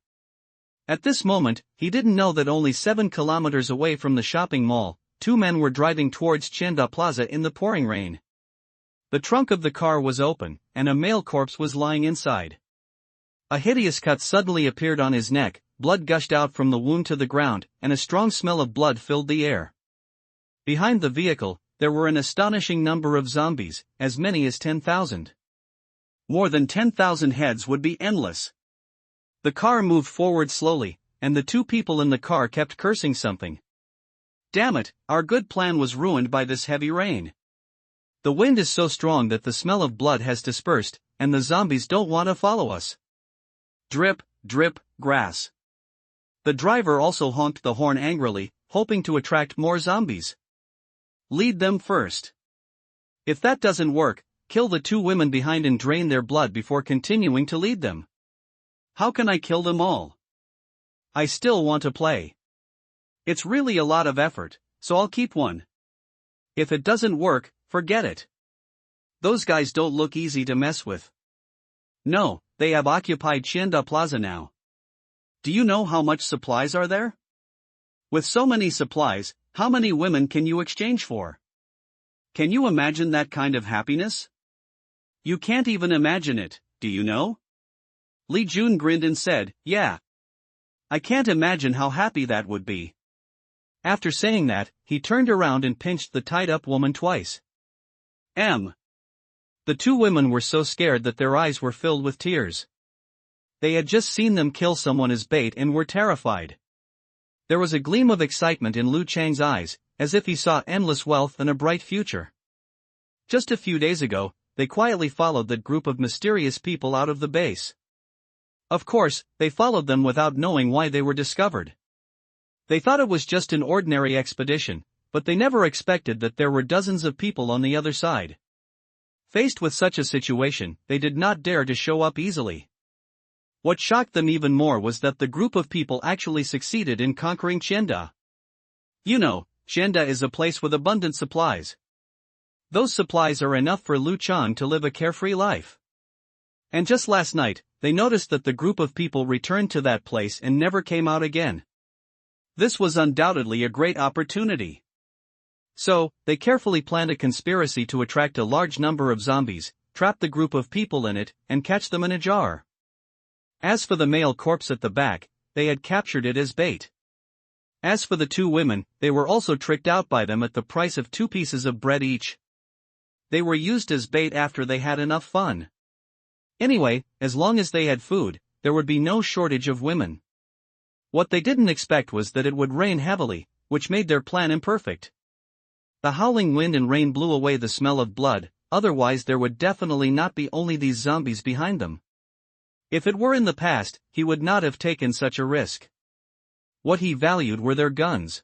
At this moment, he didn't know that only 7 kilometers away from the shopping mall, 2 men were driving towards Chenda Plaza in the pouring rain. The trunk of the car was open, and a male corpse was lying inside. A hideous cut suddenly appeared on his neck, blood gushed out from the wound to the ground, and a strong smell of blood filled the air. Behind the vehicle, there were an astonishing number of zombies, as many as 10,000. More than 10,000 heads would be endless. The car moved forward slowly, and the 2 people in the car kept cursing something. Damn it, our good plan was ruined by this heavy rain. The wind is so strong that the smell of blood has dispersed, and the zombies don't want to follow us. Drip, drip, grass. The driver also honked the horn angrily, hoping to attract more zombies. Lead them first. If that doesn't work, kill the 2 women behind and drain their blood before continuing to lead them. How can I kill them all? I still want to play. It's really a lot of effort, so I'll keep one. If it doesn't work, forget it. Those guys don't look easy to mess with. No, they have occupied Chenda Plaza now. Do you know how much supplies are there? With so many supplies, how many women can you exchange for? Can you imagine that kind of happiness? You can't even imagine it, do you know? Li Jun grinned and said, yeah. I can't imagine how happy that would be. After saying that, he turned around and pinched the tied-up woman twice. The 2 women were so scared that their eyes were filled with tears. They had just seen them kill someone as bait and were terrified. There was a gleam of excitement in Lu Chang's eyes, as if he saw endless wealth and a bright future. Just a few days ago, they quietly followed that group of mysterious people out of the base. Of course, they followed them without knowing why they were discovered. They thought it was just an ordinary expedition, but they never expected that there were dozens of people on the other side. Faced with such a situation, they did not dare to show up easily. What shocked them even more was that the group of people actually succeeded in conquering Chenda. You know, Chenda is a place with abundant supplies. Those supplies are enough for Lu Chang to live a carefree life. And just last night, they noticed that the group of people returned to that place and never came out again. This was undoubtedly a great opportunity. So, they carefully planned a conspiracy to attract a large number of zombies, trap the group of people in it, and catch them in a jar. As for the male corpse at the back, they had captured it as bait. As for the 2 women, they were also tricked out by them at the price of 2 pieces of bread each. They were used as bait after they had enough fun. Anyway, as long as they had food, there would be no shortage of women. What they didn't expect was that it would rain heavily, which made their plan imperfect. The howling wind and rain blew away the smell of blood, otherwise there would definitely not be only these zombies behind them. If it were in the past, he would not have taken such a risk. What he valued were their guns.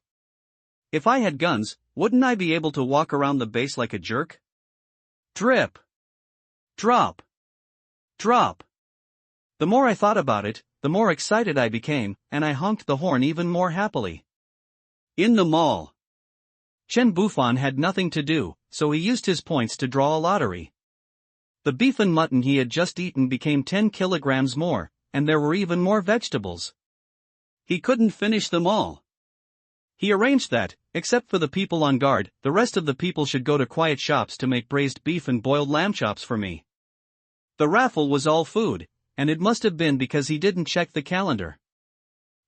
If I had guns, wouldn't I be able to walk around the base like a jerk? Drip. Drop. Drop. The more I thought about it, the more excited I became, and I honked the horn even more happily. In the mall. Chen Bufan had nothing to do, so he used his points to draw a lottery. The beef and mutton he had just eaten became 10 kilograms more, and there were even more vegetables. He couldn't finish them all. He arranged that, except for the people on guard, the rest of the people should go to quiet shops to make braised beef and boiled lamb chops for me. The raffle was all food, and it must have been because he didn't check the calendar.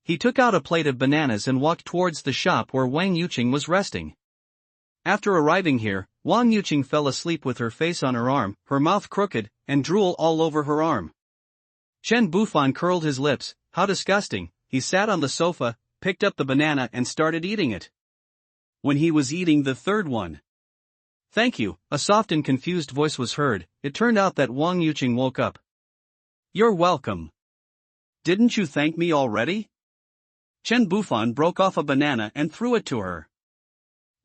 He took out a plate of bananas and walked towards the shop where Wang Yuqing was resting. After arriving here, Wang Yuqing fell asleep with her face on her arm, her mouth crooked, and drool all over her arm. Chen Bufan curled his lips. How disgusting. He sat on the sofa, picked up the banana and started eating it. When he was eating the third one. Thank you, a soft and confused voice was heard. It turned out that Wang Yuqing woke up. You're welcome. Didn't you thank me already? Chen Bufan broke off a banana and threw it to her.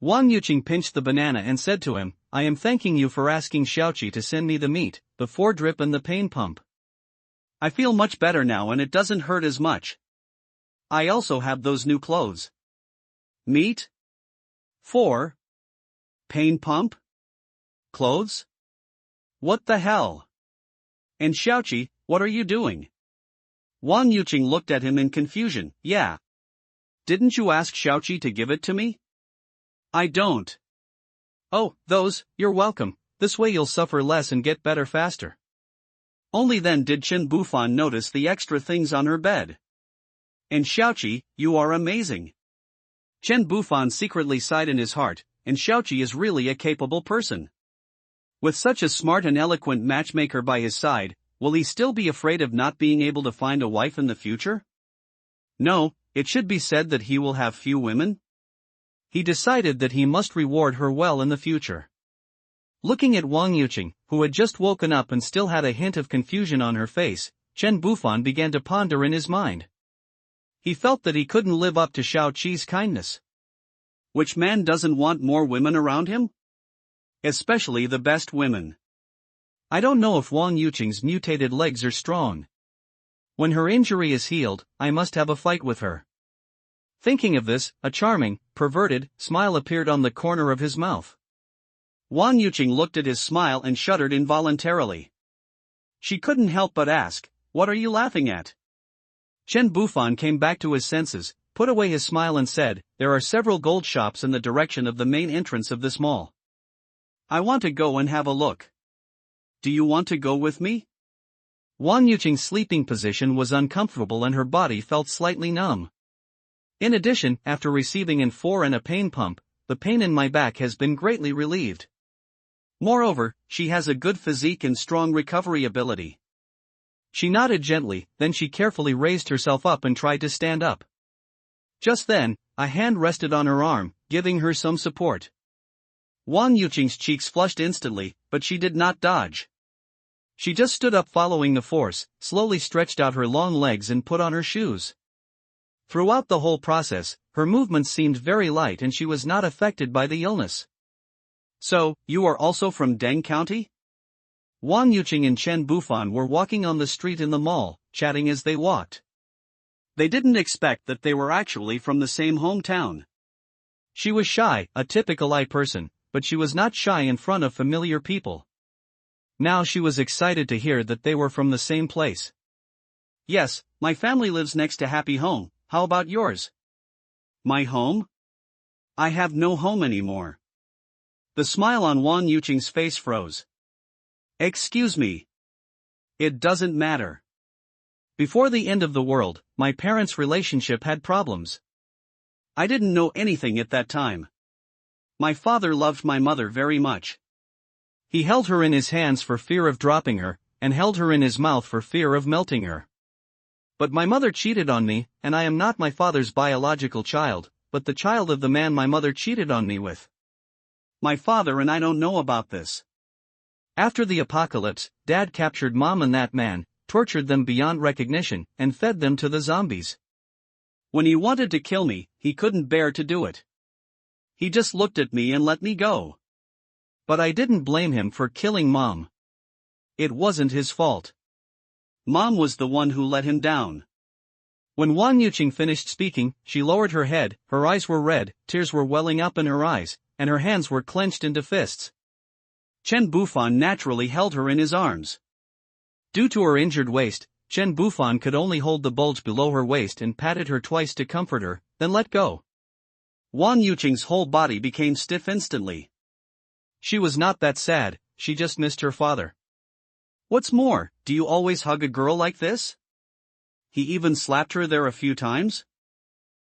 Wang Yuqing pinched the banana and said to him, I am thanking you for asking Xiaoqi to send me the meat, the 4-drip and the pain pump. I feel much better now and it doesn't hurt as much. I also have those new clothes. Meat? 4? Pain pump? Clothes? What the hell? And Xiaoqi, what are you doing? Wang Yuqing looked at him in confusion. Yeah. Didn't you ask Xiaoqi to give it to me? I don't. Oh, those, you're welcome, this way you'll suffer less and get better faster. Only then did Chen Bufan notice the extra things on her bed. And Xiaoqi, you are amazing. Chen Bufan secretly sighed in his heart, and Xiaoqi is really a capable person. With such a smart and eloquent matchmaker by his side, will he still be afraid of not being able to find a wife in the future? No, it should be said that he will have few women. He decided that he must reward her well in the future. Looking at Wang Yuqing, who had just woken up and still had a hint of confusion on her face, Chen Bufan began to ponder in his mind. He felt that he couldn't live up to Xiaoqi's kindness. Which man doesn't want more women around him? Especially the best women. I don't know if Wang Yuqing's mutated legs are strong. When her injury is healed, I must have a fight with her. Thinking of this, a charming, perverted smile appeared on the corner of his mouth. Wang Yuqing looked at his smile and shuddered involuntarily. She couldn't help but ask, what are you laughing at? Chen Bufan came back to his senses, put away his smile and said, there are several gold shops in the direction of the main entrance of this mall. I want to go and have a look. Do you want to go with me? Wang Yuqing's sleeping position was uncomfortable and her body felt slightly numb. In addition, after receiving an 4 and a pain pump, the pain in my back has been greatly relieved. Moreover, she has a good physique and strong recovery ability. She nodded gently, then she carefully raised herself up and tried to stand up. Just then, a hand rested on her arm, giving her some support. Wang Yuqing's cheeks flushed instantly, but she did not dodge. She just stood up following the force, slowly stretched out her long legs and put on her shoes. Throughout the whole process, her movements seemed very light and she was not affected by the illness. So, you are also from Deng County? Wang Yuqing and Chen Bufan were walking on the street in the mall, chatting as they walked. They didn't expect that they were actually from the same hometown. She was shy, a typical I person, but she was not shy in front of familiar people. Now she was excited to hear that they were from the same place. Yes, my family lives next to Happy Home, how about yours? My home? I have no home anymore. The smile on Wang Yuqing's face froze. Excuse me. It doesn't matter. Before the end of the world, my parents' relationship had problems. I didn't know anything at that time. My father loved my mother very much. He held her in his hands for fear of dropping her, and held her in his mouth for fear of melting her. But my mother cheated on me, and I am not my father's biological child, but the child of the man my mother cheated on me with. My father and I don't know about this. After the apocalypse, Dad captured Mom and that man, tortured them beyond recognition, and fed them to the zombies. When he wanted to kill me, he couldn't bear to do it. He just looked at me and let me go. But I didn't blame him for killing Mom. It wasn't his fault. Mom was the one who let him down. When Wang Yuqing finished speaking, she lowered her head, her eyes were red, tears were welling up in her eyes, and her hands were clenched into fists. Chen Bufan naturally held her in his arms. Due to her injured waist, Chen Bufan could only hold the bulge below her waist and patted her twice to comfort her, then let go. Wang Yuqing's whole body became stiff instantly. She was not that sad, she just missed her father. What's more, do you always hug a girl like this? He even slapped her there a few times?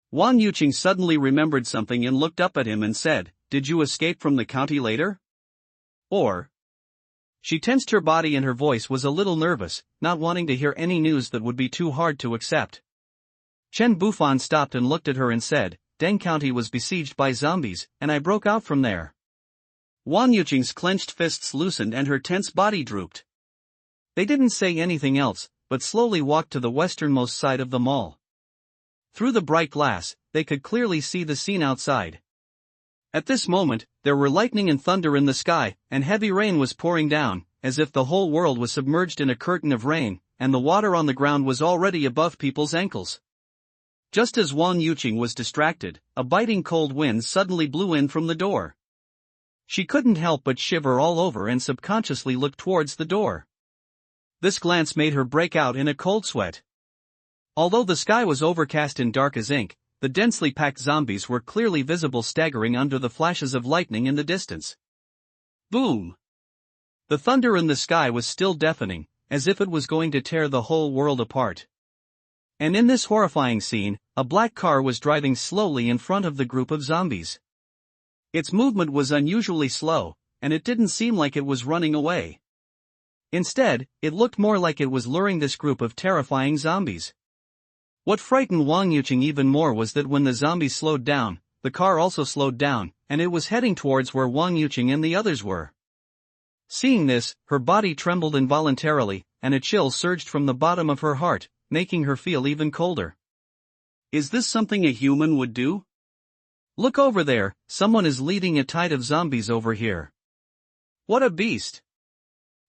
Wang Yuqing suddenly remembered something and looked up at him and said, "Did you escape from the county later? Or?" She tensed her body and her voice was a little nervous, not wanting to hear any news that would be too hard to accept. Chen Bufan stopped and looked at her and said, "Deng County was besieged by zombies, and I broke out from there." Wang Yuqing's clenched fists loosened and her tense body drooped. They didn't say anything else, but slowly walked to the westernmost side of the mall. Through the bright glass, they could clearly see the scene outside. At this moment, there were lightning and thunder in the sky, and heavy rain was pouring down, as if the whole world was submerged in a curtain of rain, and the water on the ground was already above people's ankles. Just as Wang Yuqing was distracted, a biting cold wind suddenly blew in from the door. She couldn't help but shiver all over and subconsciously look towards the door. This glance made her break out in a cold sweat. Although the sky was overcast and dark as ink, the densely packed zombies were clearly visible staggering under the flashes of lightning in the distance. Boom! The thunder in the sky was still deafening, as if it was going to tear the whole world apart. And in this horrifying scene, a black car was driving slowly in front of the group of zombies. Its movement was unusually slow, and it didn't seem like it was running away. Instead, it looked more like it was luring this group of terrifying zombies. What frightened Wang Yuqing even more was that when the zombies slowed down, the car also slowed down, and it was heading towards where Wang Yuqing and the others were. Seeing this, her body trembled involuntarily, and a chill surged from the bottom of her heart, making her feel even colder. Is this something a human would do? Look over there, someone is leading a tide of zombies over here. What a beast!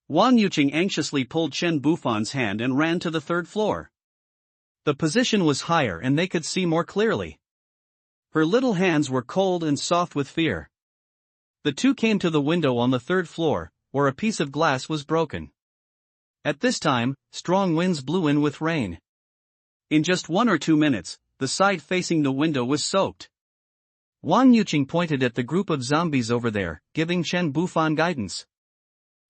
Wang Yuqing anxiously pulled Chen Bufan's hand and ran to the third floor. The position was higher and they could see more clearly. Her little hands were cold and soft with fear. The two came to the window on the third floor, where a piece of glass was broken. At this time, strong winds blew in with rain. In just 1 or 2 minutes, the side facing the window was soaked. Wang Yuqing pointed at the group of zombies over there, giving Chen Bufan guidance.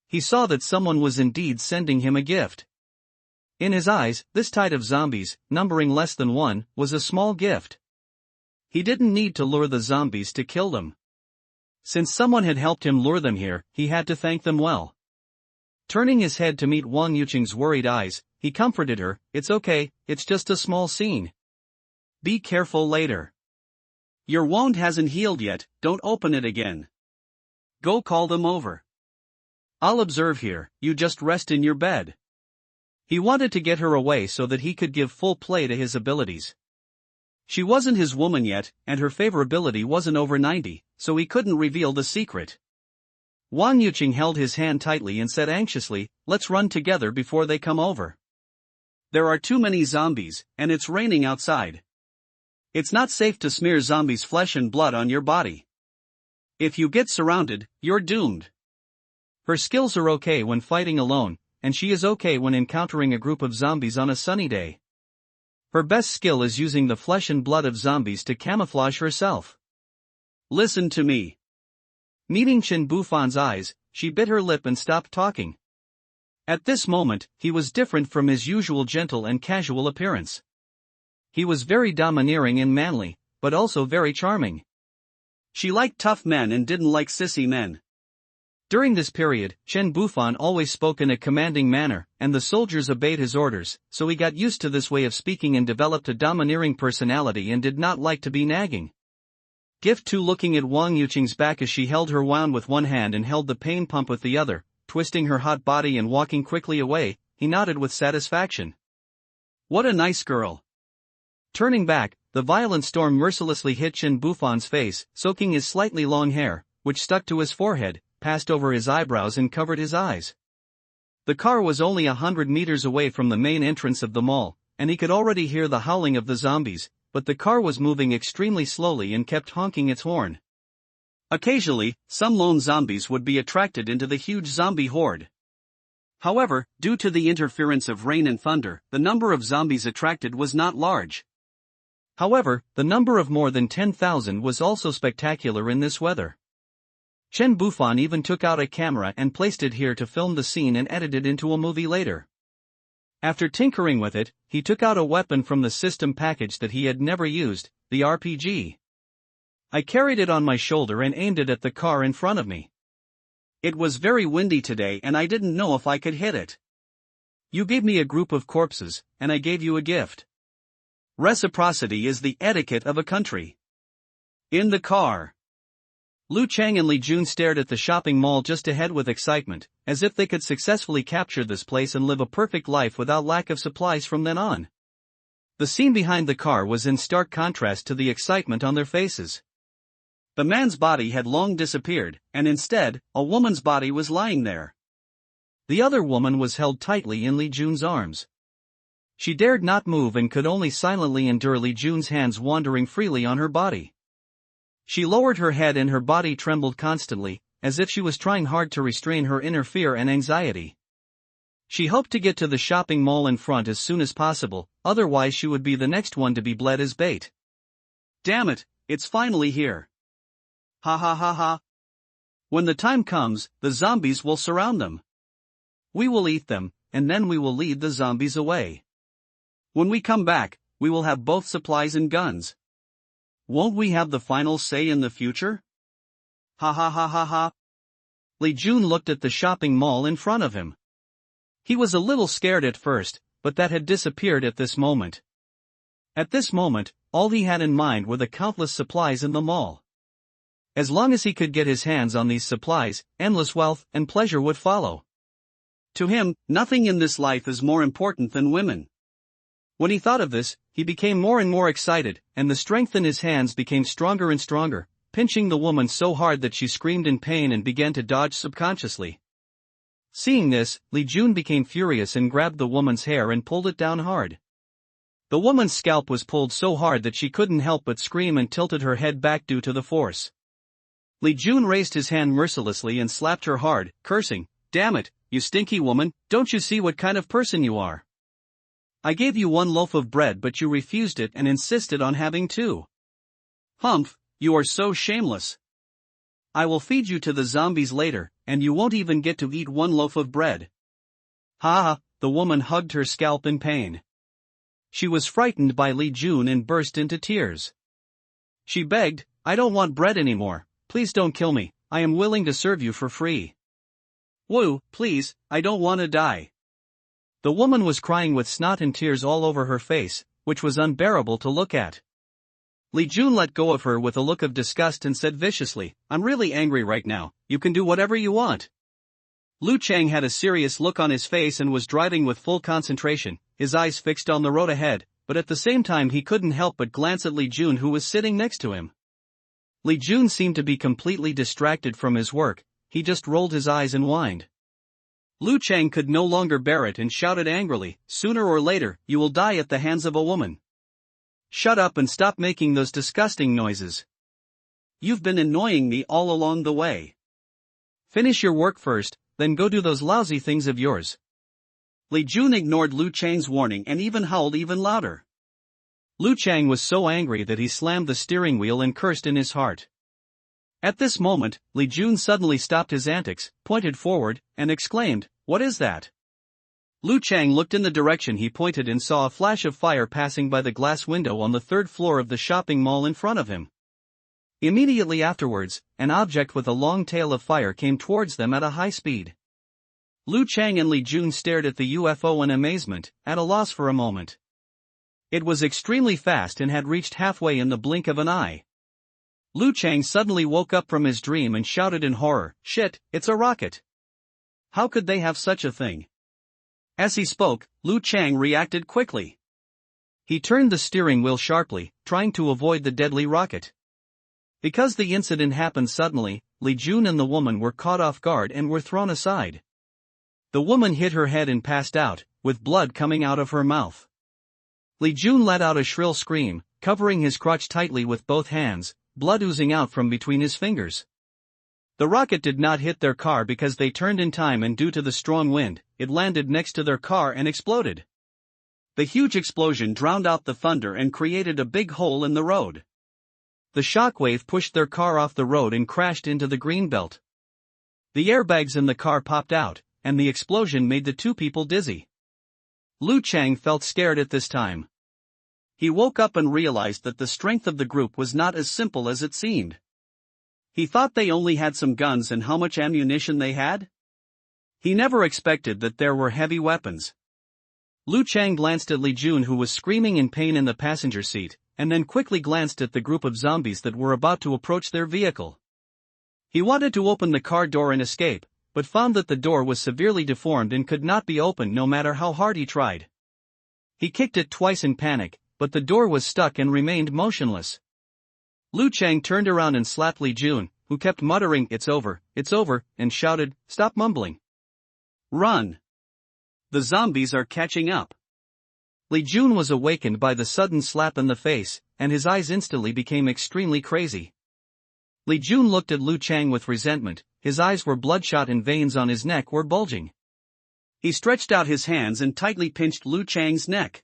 He saw that someone was indeed sending him a gift. In his eyes, this tide of zombies, numbering less than 1, was a small gift. He didn't need to lure the zombies to kill them. Since someone had helped him lure them here, he had to thank them well. Turning his head to meet Wang Yuqing's worried eyes, he comforted her, "It's okay, it's just a small scene. Be careful later. Your wound hasn't healed yet, don't open it again. Go call them over. I'll observe here, you just rest in your bed." He wanted to get her away so that he could give full play to his abilities. She wasn't his woman yet, and her favorability wasn't over 90, so he couldn't reveal the secret. Wang Yuqing held his hand tightly and said anxiously, "Let's run together before they come over. There are too many zombies, and it's raining outside. It's not safe to smear zombies' flesh and blood on your body. If you get surrounded, you're doomed." Her skills are okay when fighting alone, and she is okay when encountering a group of zombies on a sunny day. Her best skill is using the flesh and blood of zombies to camouflage herself. Listen to me. Meeting Chen Bufan's eyes, she bit her lip and stopped talking. At this moment, he was different from his usual gentle and casual appearance. He was very domineering and manly, but also very charming. She liked tough men and didn't like sissy men. During this period, Chen Bufan always spoke in a commanding manner, and the soldiers obeyed his orders, so he got used to this way of speaking and developed a domineering personality and did not like to be nagging. Gift 2 looking at Wang Yuqing's back as she held her wound with one hand and held the pain pump with the other, twisting her hot body and walking quickly away, he nodded with satisfaction. What a nice girl. Turning back, the violent storm mercilessly hit Chen Buffan's face, soaking his slightly long hair, which stuck to his forehead, passed over his eyebrows and covered his eyes. The car was only 100 meters away from the main entrance of the mall, and he could already hear the howling of the zombies, but the car was moving extremely slowly and kept honking its horn. Occasionally, some lone zombies would be attracted into the huge zombie horde. However, due to the interference of rain and thunder, the number of zombies attracted was not large. However, the number of more than 10,000 was also spectacular in this weather. Chen Bufan even took out a camera and placed it here to film the scene and edit it into a movie later. After tinkering with it, he took out a weapon from the system package that he had never used, the RPG. I carried it on my shoulder and aimed it at the car in front of me. It was very windy today and I didn't know if I could hit it. You gave me a group of corpses, and I gave you a gift. Reciprocity is the etiquette of a country. In the car. Lu Chang and Li Jun stared at the shopping mall just ahead with excitement, as if they could successfully capture this place and live a perfect life without lack of supplies from then on. The scene behind the car was in stark contrast to the excitement on their faces. The man's body had long disappeared, and instead, a woman's body was lying there. The other woman was held tightly in Li Jun's arms. She dared not move and could only silently endure Li Jun's hands wandering freely on her body. She lowered her head and her body trembled constantly, as if she was trying hard to restrain her inner fear and anxiety. She hoped to get to the shopping mall in front as soon as possible, otherwise she would be the next one to be bled as bait. Damn it, it's finally here. Ha ha ha ha. When the time comes, the zombies will surround them. We will eat them, and then we will lead the zombies away. When we come back, we will have both supplies and guns. Won't we have the final say in the future? Ha ha ha ha ha. Li Jun looked at the shopping mall in front of him. He was a little scared at first, but that had disappeared at this moment. At this moment, all he had in mind were the countless supplies in the mall. As long as he could get his hands on these supplies, endless wealth and pleasure would follow. To him, nothing in this life is more important than women. When he thought of this, he became more and more excited, and the strength in his hands became stronger and stronger, pinching the woman so hard that she screamed in pain and began to dodge subconsciously. Seeing this, Li Jun became furious and grabbed the woman's hair and pulled it down hard. The woman's scalp was pulled so hard that she couldn't help but scream and tilted her head back due to the force. Li Jun raised his hand mercilessly and slapped her hard, cursing, "Damn it, you stinky woman, don't you see what kind of person you are? I gave you one loaf of bread but you refused it and insisted on having two. Humph, you are so shameless. I will feed you to the zombies later, and you won't even get to eat one loaf of bread." Ha ha, the woman hugged her scalp in pain. She was frightened by Li Jun and burst into tears. She begged, "I don't want bread anymore. Please don't kill me, I am willing to serve you for free. Woo, please, I don't want to die." The woman was crying with snot and tears all over her face, which was unbearable to look at. Li Jun let go of her with a look of disgust and said viciously, "I'm really angry right now, you can do whatever you want." Lu Chang had a serious look on his face and was driving with full concentration, his eyes fixed on the road ahead, but at the same time he couldn't help but glance at Li Jun who was sitting next to him. Li Jun seemed to be completely distracted from his work, he just rolled his eyes and whined. Lu Chang could no longer bear it and shouted angrily, "Sooner or later, you will die at the hands of a woman. Shut up and stop making those disgusting noises. You've been annoying me all along the way. Finish your work first, then go do those lousy things of yours." Li Jun ignored Lu Chang's warning and even howled even louder. Lu Chang was so angry that he slammed the steering wheel and cursed in his heart. At this moment, Li Jun suddenly stopped his antics, pointed forward, and exclaimed, "What is that?" Lu Chang looked in the direction he pointed and saw a flash of fire passing by the glass window on the third floor of the shopping mall in front of him. Immediately afterwards, an object with a long tail of fire came towards them at a high speed. Lu Chang and Li Jun stared at the UFO in amazement, at a loss for a moment. It was extremely fast and had reached halfway in the blink of an eye. Lu Chang suddenly woke up from his dream and shouted in horror, "Shit, it's a rocket! How could they have such a thing?" As he spoke, Lu Chang reacted quickly. He turned the steering wheel sharply, trying to avoid the deadly rocket. Because the incident happened suddenly, Li Jun and the woman were caught off guard and were thrown aside. The woman hit her head and passed out, with blood coming out of her mouth. Li Jun let out a shrill scream, covering his crotch tightly with both hands, blood oozing out from between his fingers. The rocket did not hit their car because they turned in time, and due to the strong wind, it landed next to their car and exploded. The huge explosion drowned out the thunder and created a big hole in the road. The shockwave pushed their car off the road and crashed into the green belt. The airbags in the car popped out, and the explosion made the two people dizzy. Lu Chang felt scared at this time. He woke up and realized that the strength of the group was not as simple as it seemed. He thought they only had some guns and how much ammunition they had? He never expected that there were heavy weapons. Lu Chang glanced at Li Jun, who was screaming in pain in the passenger seat, and then quickly glanced at the group of zombies that were about to approach their vehicle. He wanted to open the car door and escape, but found that the door was severely deformed and could not be opened no matter how hard he tried. He kicked it twice in panic, but the door was stuck and remained motionless. Lu Chang turned around and slapped Li Jun, who kept muttering, it's over," and shouted, "Stop mumbling. Run! The zombies are catching up." Li Jun was awakened by the sudden slap in the face, and his eyes instantly became extremely crazy. Li Jun looked at Lu Chang with resentment. His eyes were bloodshot and veins on his neck were bulging. He stretched out his hands and tightly pinched Lu Chang's neck.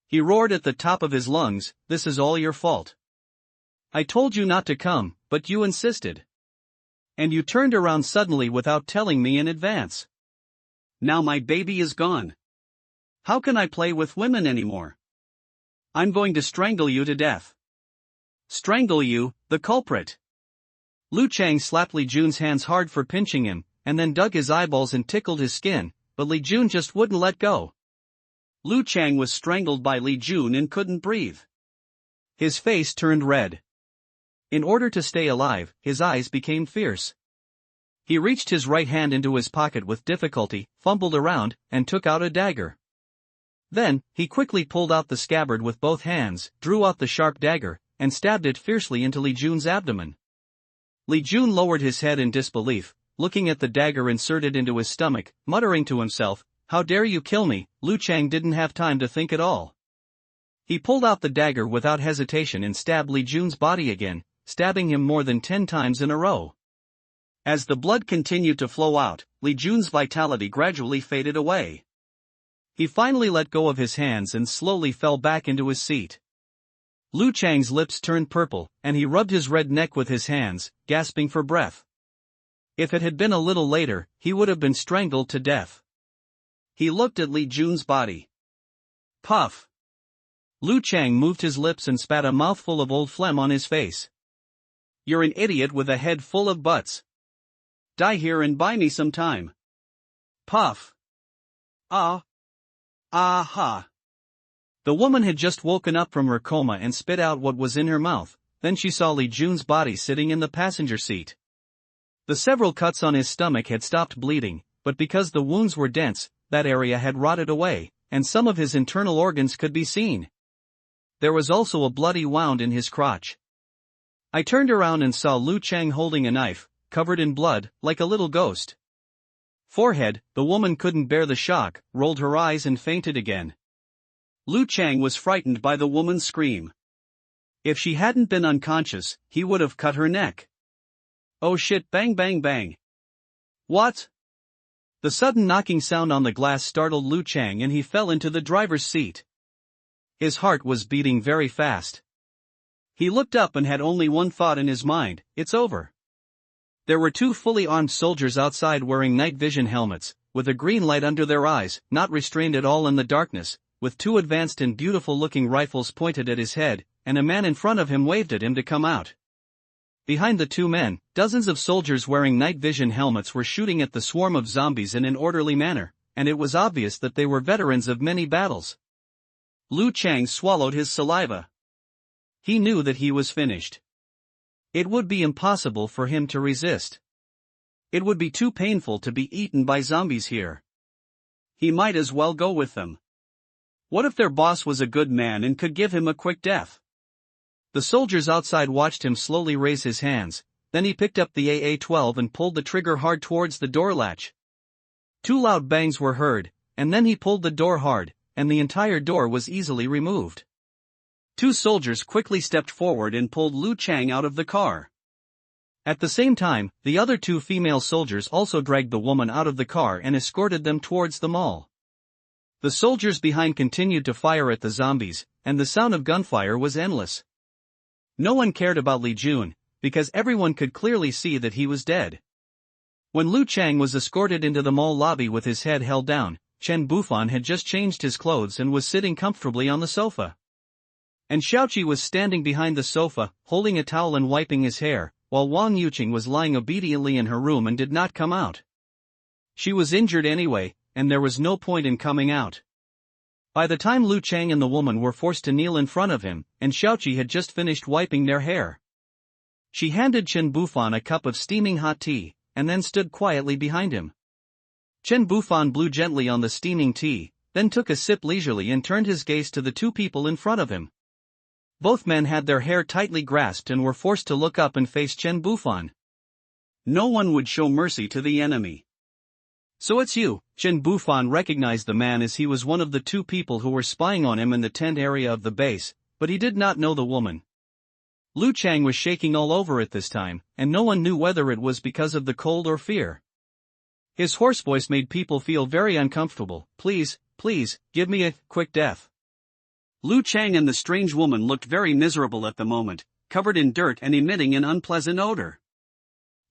He roared at the top of his lungs, "This is all your fault. I told you not to come, but you insisted. And you turned around suddenly without telling me in advance. Now my baby is gone. How can I play with women anymore? I'm going to strangle you to death." "Strangle you, the culprit?" Lu Chang slapped Li Jun's hands hard for pinching him, and then dug his eyeballs and tickled his skin, but Li Jun just wouldn't let go. Lu Chang was strangled by Li Jun and couldn't breathe. His face turned red. In order to stay alive, his eyes became fierce. He reached his right hand into his pocket with difficulty, fumbled around, and took out a dagger. Then, he quickly pulled out the scabbard with both hands, drew out the sharp dagger, and stabbed it fiercely into Li Jun's abdomen. Li Jun lowered his head in disbelief, looking at the dagger inserted into his stomach, muttering to himself, "How dare you kill me?" Lu Chang didn't have time to think at all. He pulled out the dagger without hesitation and stabbed Li Jun's body again, stabbing him more than 10 times in a row. As the blood continued to flow out, Li Jun's vitality gradually faded away. He finally let go of his hands and slowly fell back into his seat. Lu Chang's lips turned purple, and he rubbed his red neck with his hands, gasping for breath. If it had been a little later, he would have been strangled to death. He looked at Li Jun's body. Puff! Lu Chang moved his lips and spat a mouthful of old phlegm on his face. "You're an idiot with a head full of butts. Die here and buy me some time." Puff! Ah! Ah-ha! The woman had just woken up from her coma and spit out what was in her mouth. Then she saw Li Jun's body sitting in the passenger seat. The several cuts on his stomach had stopped bleeding, but because the wounds were dense, that area had rotted away, and some of his internal organs could be seen. There was also a bloody wound in his crotch. I turned around and saw Lu Chang holding a knife, covered in blood, like a little ghost. Forehead, the woman couldn't bear the shock, rolled her eyes and fainted again. Lu Chang was frightened by the woman's scream. If she hadn't been unconscious, he would have cut her neck. Oh shit, bang bang bang. What? The sudden knocking sound on the glass startled Lu Chang and he fell into the driver's seat. His heart was beating very fast. He looked up and had only one thought in his mind, it's over. There were 2 fully armed soldiers outside wearing night vision helmets, with a green light under their eyes, not restrained at all in the darkness, with 2 advanced and beautiful-looking rifles pointed at his head, and a man in front of him waved at him to come out. Behind the 2 men, dozens of soldiers wearing night vision helmets were shooting at the swarm of zombies in an orderly manner, and it was obvious that they were veterans of many battles. Lu Chang swallowed his saliva. He knew that he was finished. It would be impossible for him to resist. It would be too painful to be eaten by zombies here. He might as well go with them. What if their boss was a good man and could give him a quick death? The soldiers outside watched him slowly raise his hands, then he picked up the AA-12 and pulled the trigger hard towards the door latch. Two loud bangs were heard, and then he pulled the door hard, and the entire door was easily removed. Two soldiers quickly stepped forward and pulled Lu Chang out of the car. At the same time, the other two female soldiers also dragged the woman out of the car and escorted them towards the mall. The soldiers behind continued to fire at the zombies, and the sound of gunfire was endless. No one cared about Li Jun, because everyone could clearly see that he was dead. When Lu Chang was escorted into the mall lobby with his head held down, Chen Bufan had just changed his clothes and was sitting comfortably on the sofa. And Xiaoqi was standing behind the sofa, holding a towel and wiping his hair, while Wang Yuqing was lying obediently in her room and did not come out. She was injured anyway, and there was no point in coming out. By the time Lu Chang and the woman were forced to kneel in front of him, and Xiaoqi had just finished wiping their hair, she handed Chen Bufan a cup of steaming hot tea, and then stood quietly behind him. Chen Bufan blew gently on the steaming tea, then took a sip leisurely and turned his gaze to the two people in front of him. Both men had their hair tightly grasped and were forced to look up and face Chen Bufan. No one would show mercy to the enemy. So it's you. Chen Bufan recognized the man as he was one of the two people who were spying on him in the tent area of the base, but he did not know the woman. Lu Chang was shaking all over at this time, and no one knew whether it was because of the cold or fear. His hoarse voice made people feel very uncomfortable. Please, give me a quick death. Lu Chang and the strange woman looked very miserable at the moment, covered in dirt and emitting an unpleasant odor.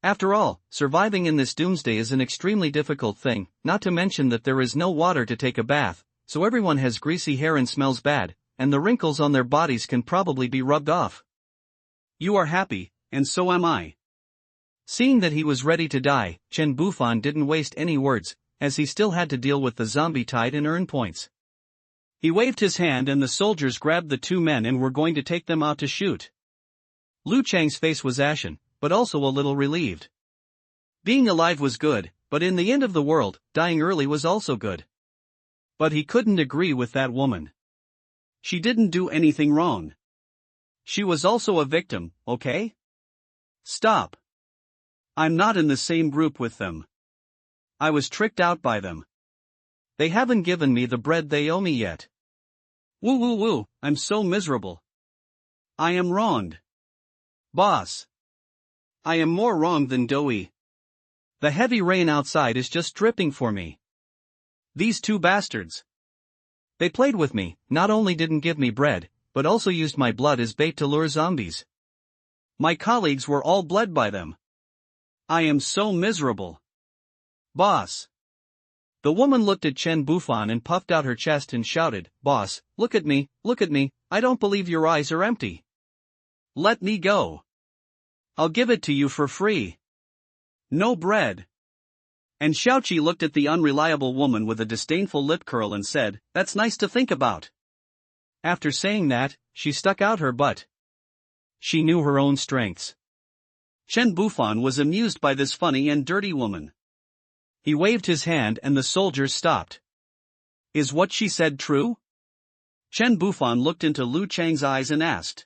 After all, surviving in this doomsday is an extremely difficult thing, not to mention that there is no water to take a bath, so everyone has greasy hair and smells bad, and the wrinkles on their bodies can probably be rubbed off. You are happy, and so am I. Seeing that he was ready to die, Chen Bufan didn't waste any words, as he still had to deal with the zombie tide and earn points. He waved his hand and the soldiers grabbed the two men and were going to take them out to shoot. Lu Chang's face was ashen, but also a little relieved. Being alive was good, but in the end of the world, dying early was also good. But he couldn't agree with that woman. She didn't do anything wrong. She was also a victim, okay? Stop. I'm not in the same group with them. I was tricked out by them. They haven't given me the bread they owe me yet. Woo, I'm so miserable. I am wronged. Boss. I am more wronged than Doi. The heavy rain outside is just dripping for me. These two bastards. They played with me, not only didn't give me bread, but also used my blood as bait to lure zombies. My colleagues were all bled by them. I am so miserable. Boss. The woman looked at Chen Bufan and puffed out her chest and shouted, Boss, look at me, I don't believe your eyes are empty. Let me go. I'll give it to you for free. No bread. And Xiaoqi looked at the unreliable woman with a disdainful lip curl and said, That's nice to think about. After saying that, she stuck out her butt. She knew her own strengths. Chen Bufan was amused by this funny and dirty woman. He waved his hand and the soldiers stopped. Is what she said true? Chen Bufan looked into Lu Chang's eyes and asked.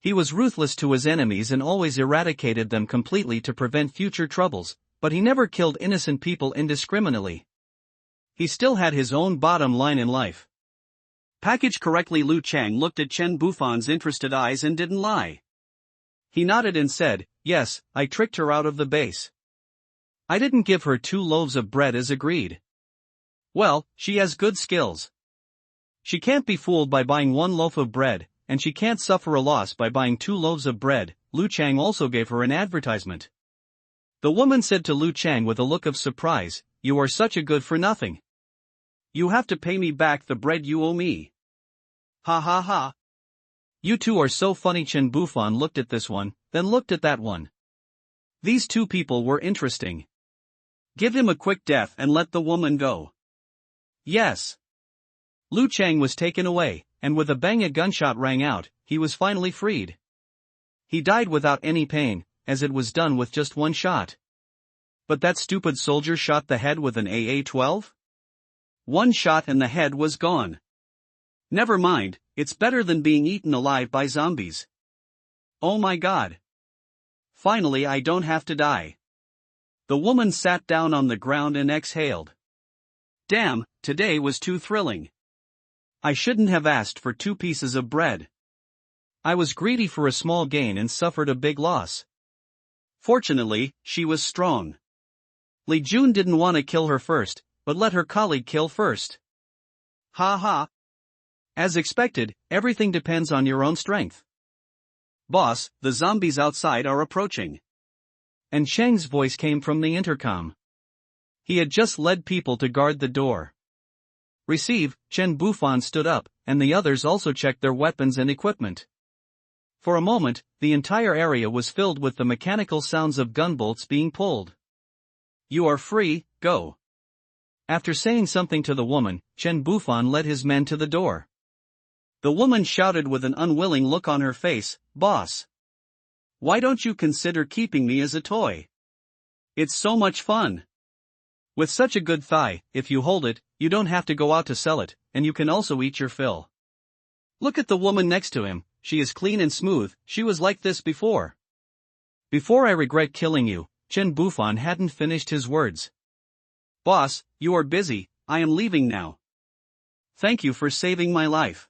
He was ruthless to his enemies and always eradicated them completely to prevent future troubles, but he never killed innocent people indiscriminately. He still had his own bottom line in life. Packaged correctly, Lu Chang looked at Chen Bufan's interested eyes and didn't lie. He nodded and said, Yes, I tricked her out of the base. I didn't give her 2 loaves of bread as agreed. Well, she has good skills. She can't be fooled by buying 1 loaf of bread, and she can't suffer a loss by buying 2 loaves of bread. Lu Chang also gave her an advertisement. The woman said to Lu Chang with a look of surprise, You are such a good for nothing. You have to pay me back the bread you owe me. Ha ha ha. You two are so funny. Chen Bufan looked at this one, then looked at that one. These two people were interesting. Give him a quick death and let the woman go. Yes. Lu Chang was taken away, and with a bang a gunshot rang out, he was finally freed. He died without any pain, as it was done with just 1 shot. But that stupid soldier shot the head with an AA-12? 1 shot and the head was gone. Never mind, it's better than being eaten alive by zombies. Oh my god. Finally, I don't have to die. The woman sat down on the ground and exhaled. Damn, today was too thrilling. I shouldn't have asked for 2 pieces of bread. I was greedy for a small gain and suffered a big loss. Fortunately, she was strong. Li Jun didn't want to kill her first, but let her colleague kill first. Ha ha. As expected, everything depends on your own strength. Boss, the zombies outside are approaching. And Cheng's voice came from the intercom. He had just led people to guard the door. Receive, Chen Bufan stood up, and the others also checked their weapons and equipment. For a moment, the entire area was filled with the mechanical sounds of gunbolts being pulled. You are free, go. After saying something to the woman, Chen Bufan led his men to the door. The woman shouted with an unwilling look on her face, Boss. Why don't you consider keeping me as a toy? It's so much fun. With such a good thigh, if you hold it, you don't have to go out to sell it, and you can also eat your fill. Look at the woman next to him, she is clean and smooth, she was like this before. Before I regret killing you, Chen Bufan hadn't finished his words. Boss, you are busy, I am leaving now. Thank you for saving my life.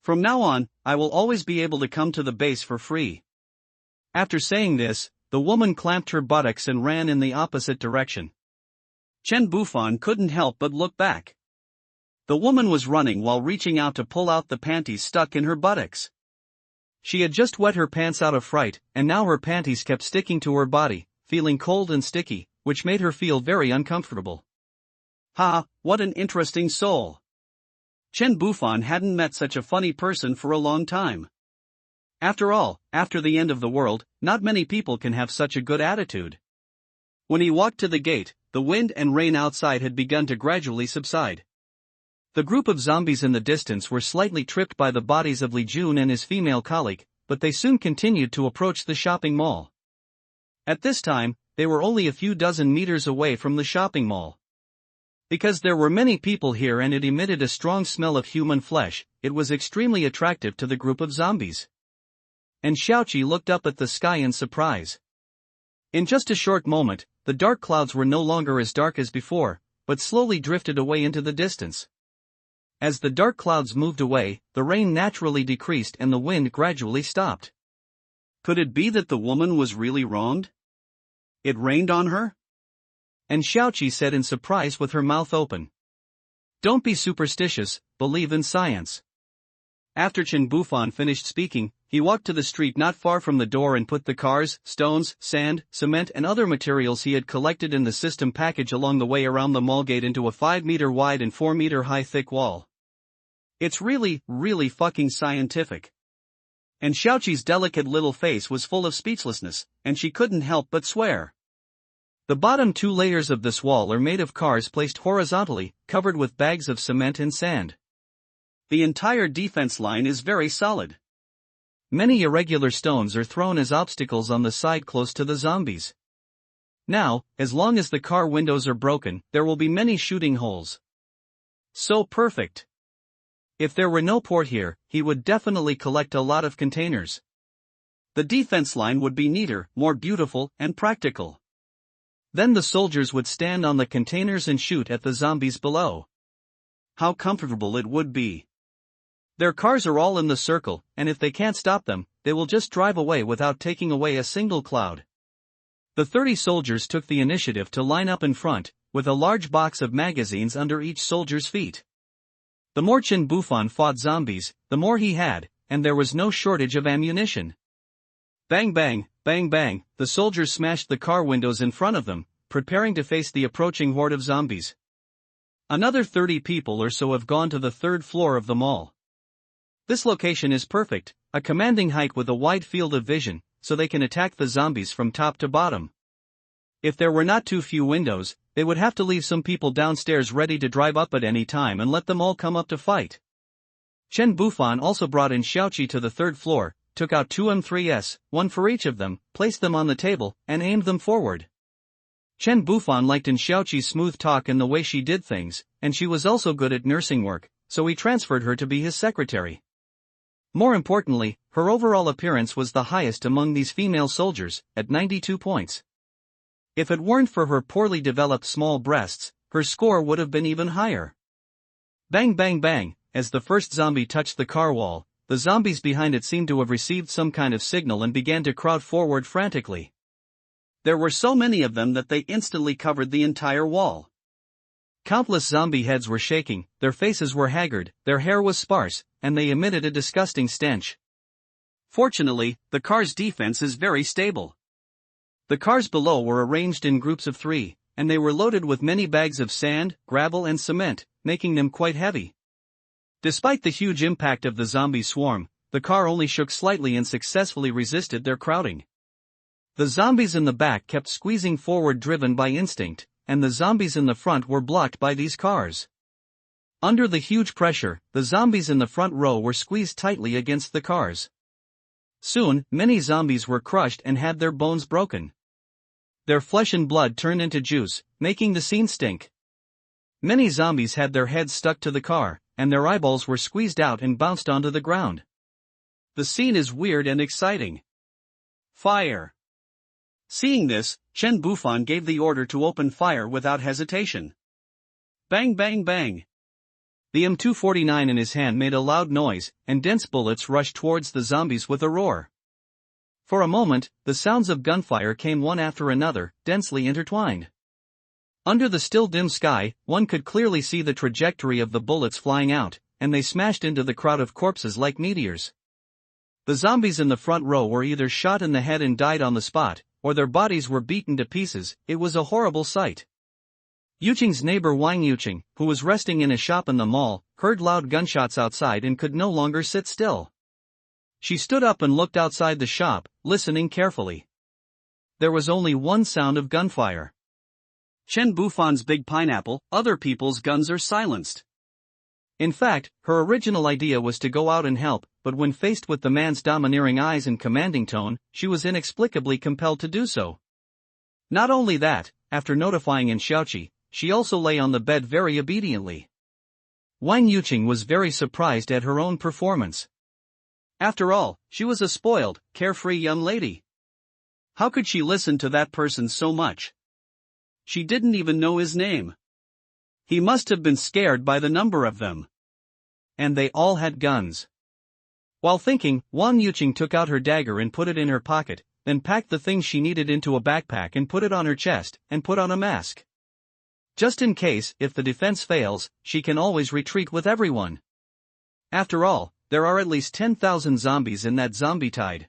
From now on, I will always be able to come to the base for free. After saying this, the woman clamped her buttocks and ran in the opposite direction. Chen Bufan couldn't help but look back. The woman was running while reaching out to pull out the panties stuck in her buttocks. She had just wet her pants out of fright, and now her panties kept sticking to her body, feeling cold and sticky, which made her feel very uncomfortable. Ha, what an interesting soul. Chen Bufan hadn't met such a funny person for a long time. After all, after the end of the world, not many people can have such a good attitude. When he walked to the gate, the wind and rain outside had begun to gradually subside. The group of zombies in the distance were slightly tripped by the bodies of Li Jun and his female colleague, but they soon continued to approach the shopping mall. At this time, they were only a few dozen meters away from the shopping mall. Because there were many people here and it emitted a strong smell of human flesh, it was extremely attractive to the group of zombies. And Xiaoqi looked up at the sky in surprise. In just a short moment, the dark clouds were no longer as dark as before, but slowly drifted away into the distance. As the dark clouds moved away, the rain naturally decreased and the wind gradually stopped. Could it be that the woman was really wronged? It rained on her? And Xiaoqi said in surprise with her mouth open. Don't be superstitious, believe in science. After Chen Bufan finished speaking, he walked to the street not far from the door and put the cars, stones, sand, cement and other materials he had collected in the system package along the way around the mall gate into a 5-meter wide and 4-meter high thick wall. It's really fucking scientific. And Xiaoqi's delicate little face was full of speechlessness, and she couldn't help but swear. The bottom 2 layers of this wall are made of cars placed horizontally, covered with bags of cement and sand. The entire defense line is very solid. Many irregular stones are thrown as obstacles on the side close to the zombies. Now, as long as the car windows are broken, there will be many shooting holes. So perfect. If there were no port here, he would definitely collect a lot of containers. The defense line would be neater, more beautiful, and practical. Then the soldiers would stand on the containers and shoot at the zombies below. How comfortable it would be. Their cars are all in the circle, and if they can't stop them, they will just drive away without taking away a single cloud. The 30 soldiers took the initiative to line up in front, with a large box of magazines under each soldier's feet. The more Chen Bufan fought zombies, the more he had, and there was no shortage of ammunition. Bang bang, bang bang, the soldiers smashed the car windows in front of them, preparing to face the approaching horde of zombies. Another 30 people or so have gone to the 3rd floor of the mall. This location is perfect, a commanding height with a wide field of vision, so they can attack the zombies from top to bottom. If there were not too few windows, they would have to leave some people downstairs ready to drive up at any time and let them all come up to fight. Chen Bufan also brought in Xiaoqi to the 3rd floor, took out 2 M3s, one for each of them, placed them on the table, and aimed them forward. Chen Bufan liked in Xiaoqi's smooth talk and the way she did things, and she was also good at nursing work, so he transferred her to be his secretary. More importantly, her overall appearance was the highest among these female soldiers, at 92 points. If it weren't for her poorly developed small breasts, her score would have been even higher. Bang bang bang, as the first zombie touched the car wall, the zombies behind it seemed to have received some kind of signal and began to crowd forward frantically. There were so many of them that they instantly covered the entire wall. Countless zombie heads were shaking, their faces were haggard, their hair was sparse, and they emitted a disgusting stench. Fortunately, the car's defense is very stable. The cars below were arranged in groups of 3, and they were loaded with many bags of sand, gravel and cement, making them quite heavy. Despite the huge impact of the zombie swarm, the car only shook slightly and successfully resisted their crowding. The zombies in the back kept squeezing forward driven by instinct, and the zombies in the front were blocked by these cars. Under the huge pressure, the zombies in the front row were squeezed tightly against the cars. Soon, many zombies were crushed and had their bones broken. Their flesh and blood turned into juice, making the scene stink. Many zombies had their heads stuck to the car, and their eyeballs were squeezed out and bounced onto the ground. The scene is weird and exciting. Fire! Seeing this, Chen Bufan gave the order to open fire without hesitation. Bang bang bang! The M249 in his hand made a loud noise, and dense bullets rushed towards the zombies with a roar. For a moment, the sounds of gunfire came one after another, densely intertwined. Under the still dim sky, one could clearly see the trajectory of the bullets flying out, and they smashed into the crowd of corpses like meteors. The zombies in the front row were either shot in the head and died on the spot, or their bodies were beaten to pieces. It was a horrible sight. Yuqing's neighbor Wang Yuqing, who was resting in a shop in the mall, heard loud gunshots outside and could no longer sit still. She stood up and looked outside the shop, listening carefully. There was only one sound of gunfire. Chen Bufan's big pineapple, other people's guns are silenced. In fact, her original idea was to go out and help, but when faced with the man's domineering eyes and commanding tone, she was inexplicably compelled to do so. Not only that, after notifying in Xiaoqi, she also lay on the bed very obediently. Wang Yuqing was very surprised at her own performance. After all, she was a spoiled, carefree young lady. How could she listen to that person so much? She didn't even know his name. He must have been scared by the number of them. And they all had guns. While thinking, Wang Yuqing took out her dagger and put it in her pocket, then packed the things she needed into a backpack and put it on her chest, and put on a mask. Just in case, if the defense fails, she can always retreat with everyone. After all, there are at least 10,000 zombies in that zombie tide.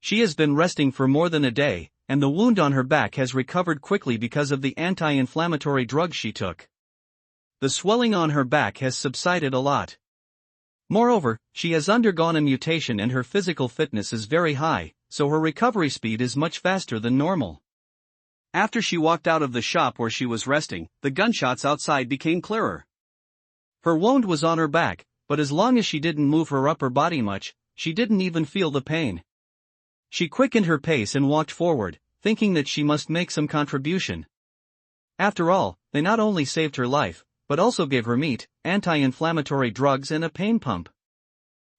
She has been resting for more than a day, and the wound on her back has recovered quickly because of the anti-inflammatory drugs she took. The swelling on her back has subsided a lot. Moreover, she has undergone a mutation and her physical fitness is very high, so her recovery speed is much faster than normal. After she walked out of the shop where she was resting, the gunshots outside became clearer. Her wound was on her back, but as long as she didn't move her upper body much, she didn't even feel the pain. She quickened her pace and walked forward, thinking that she must make some contribution. After all, they not only saved her life, but also gave her meat, anti-inflammatory drugs and a pain pump.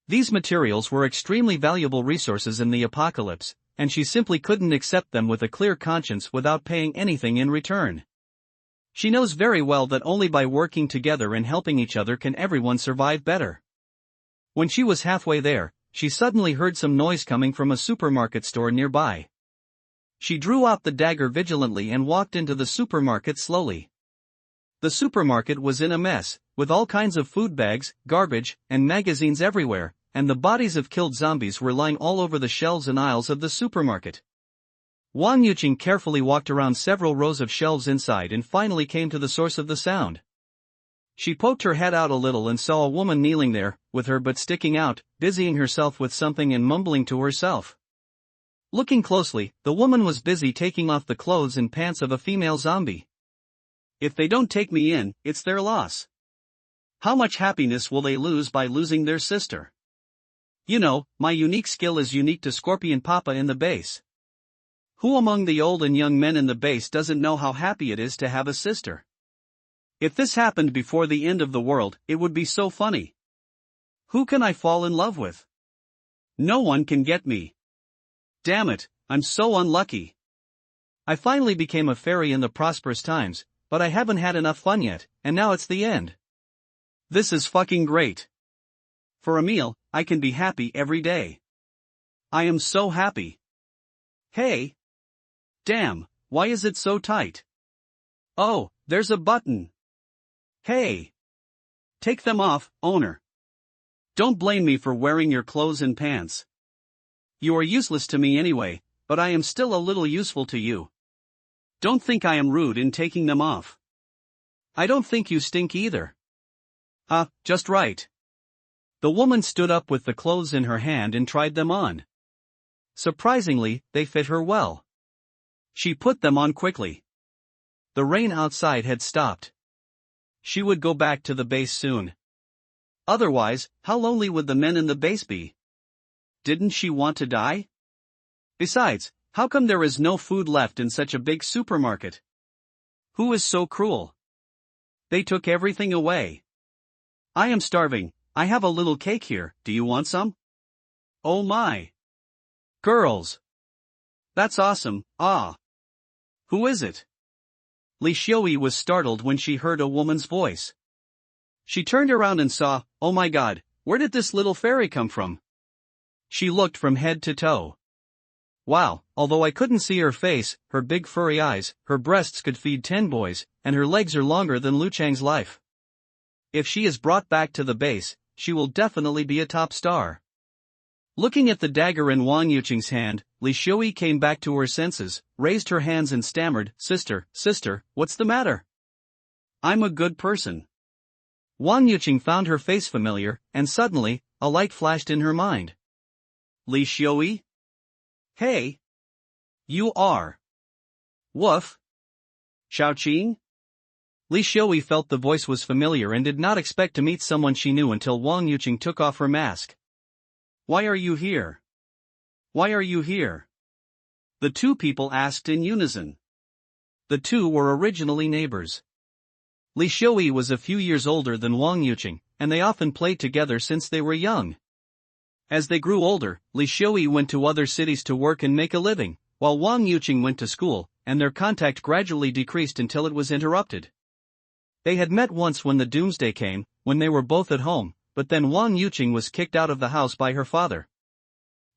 These materials were extremely valuable resources in the apocalypse, and she simply couldn't accept them with a clear conscience without paying anything in return. She knows very well that only by working together and helping each other can everyone survive better. When she was halfway there, she suddenly heard some noise coming from a supermarket store nearby. She drew out the dagger vigilantly and walked into the supermarket slowly. The supermarket was in a mess, with all kinds of food bags, garbage, and magazines everywhere, and the bodies of killed zombies were lying all over the shelves and aisles of the supermarket. Wang Yuqing carefully walked around several rows of shelves inside and finally came to the source of the sound. She poked her head out a little and saw a woman kneeling there, with her butt sticking out, busying herself with something and mumbling to herself. Looking closely, the woman was busy taking off the clothes and pants of a female zombie. If they don't take me in, it's their loss. How much happiness will they lose by losing their sister? You know, my unique skill is unique to Scorpion Papa in the base. Who among the old and young men in the base doesn't know how happy it is to have a sister? If this happened before the end of the world, it would be so funny. Who can I fall in love with? No one can get me. Damn it, I'm so unlucky. I finally became a fairy in the prosperous times, but I haven't had enough fun yet, and now it's the end. This is fucking great. For a meal, I can be happy every day. I am so happy. Hey! Damn, why is it so tight? Oh, there's a button. Hey! Take them off, owner. Don't blame me for wearing your clothes and pants. You are useless to me anyway, but I am still a little useful to you. Don't think I am rude in taking them off. I don't think you stink either. Just right. The woman stood up with the clothes in her hand and tried them on. Surprisingly, they fit her well. She put them on quickly. The rain outside had stopped. She would go back to the base soon. Otherwise, how lonely would the men in the base be? Didn't she want to die? Besides, how come there is no food left in such a big supermarket? Who is so cruel? They took everything away. I am starving. I have a little cake here, do you want some? Oh my. Girls. That's awesome, Who is it? Li Xiui was startled when she heard a woman's voice. She turned around and saw, oh my god, where did this little fairy come from? She looked from head to toe. Wow, although I couldn't see her face, her big furry eyes, her breasts could feed 10 boys, and her legs are longer than Lu Chang's life. If she is brought back to the base, she will definitely be a top star. Looking at the dagger in Wang Yuqing's hand, Li Xiui came back to her senses, raised her hands and stammered, sister, what's the matter? I'm a good person. Wang Yuqing found her face familiar, and suddenly, a light flashed in her mind. Li Xiui? Hey! You are. Woof. Xiaoqing? Li Xiui felt the voice was familiar and did not expect to meet someone she knew until Wang Yuqing took off her mask. Why are you here? Why are you here? The two people asked in unison. The two were originally neighbors. Li Xiui was a few years older than Wang Yuqing, and they often played together since they were young. As they grew older, Li Xiui went to other cities to work and make a living, while Wang Yuqing went to school, and their contact gradually decreased until it was interrupted. They had met once when the doomsday came, when they were both at home, but then Wang Yuqing was kicked out of the house by her father.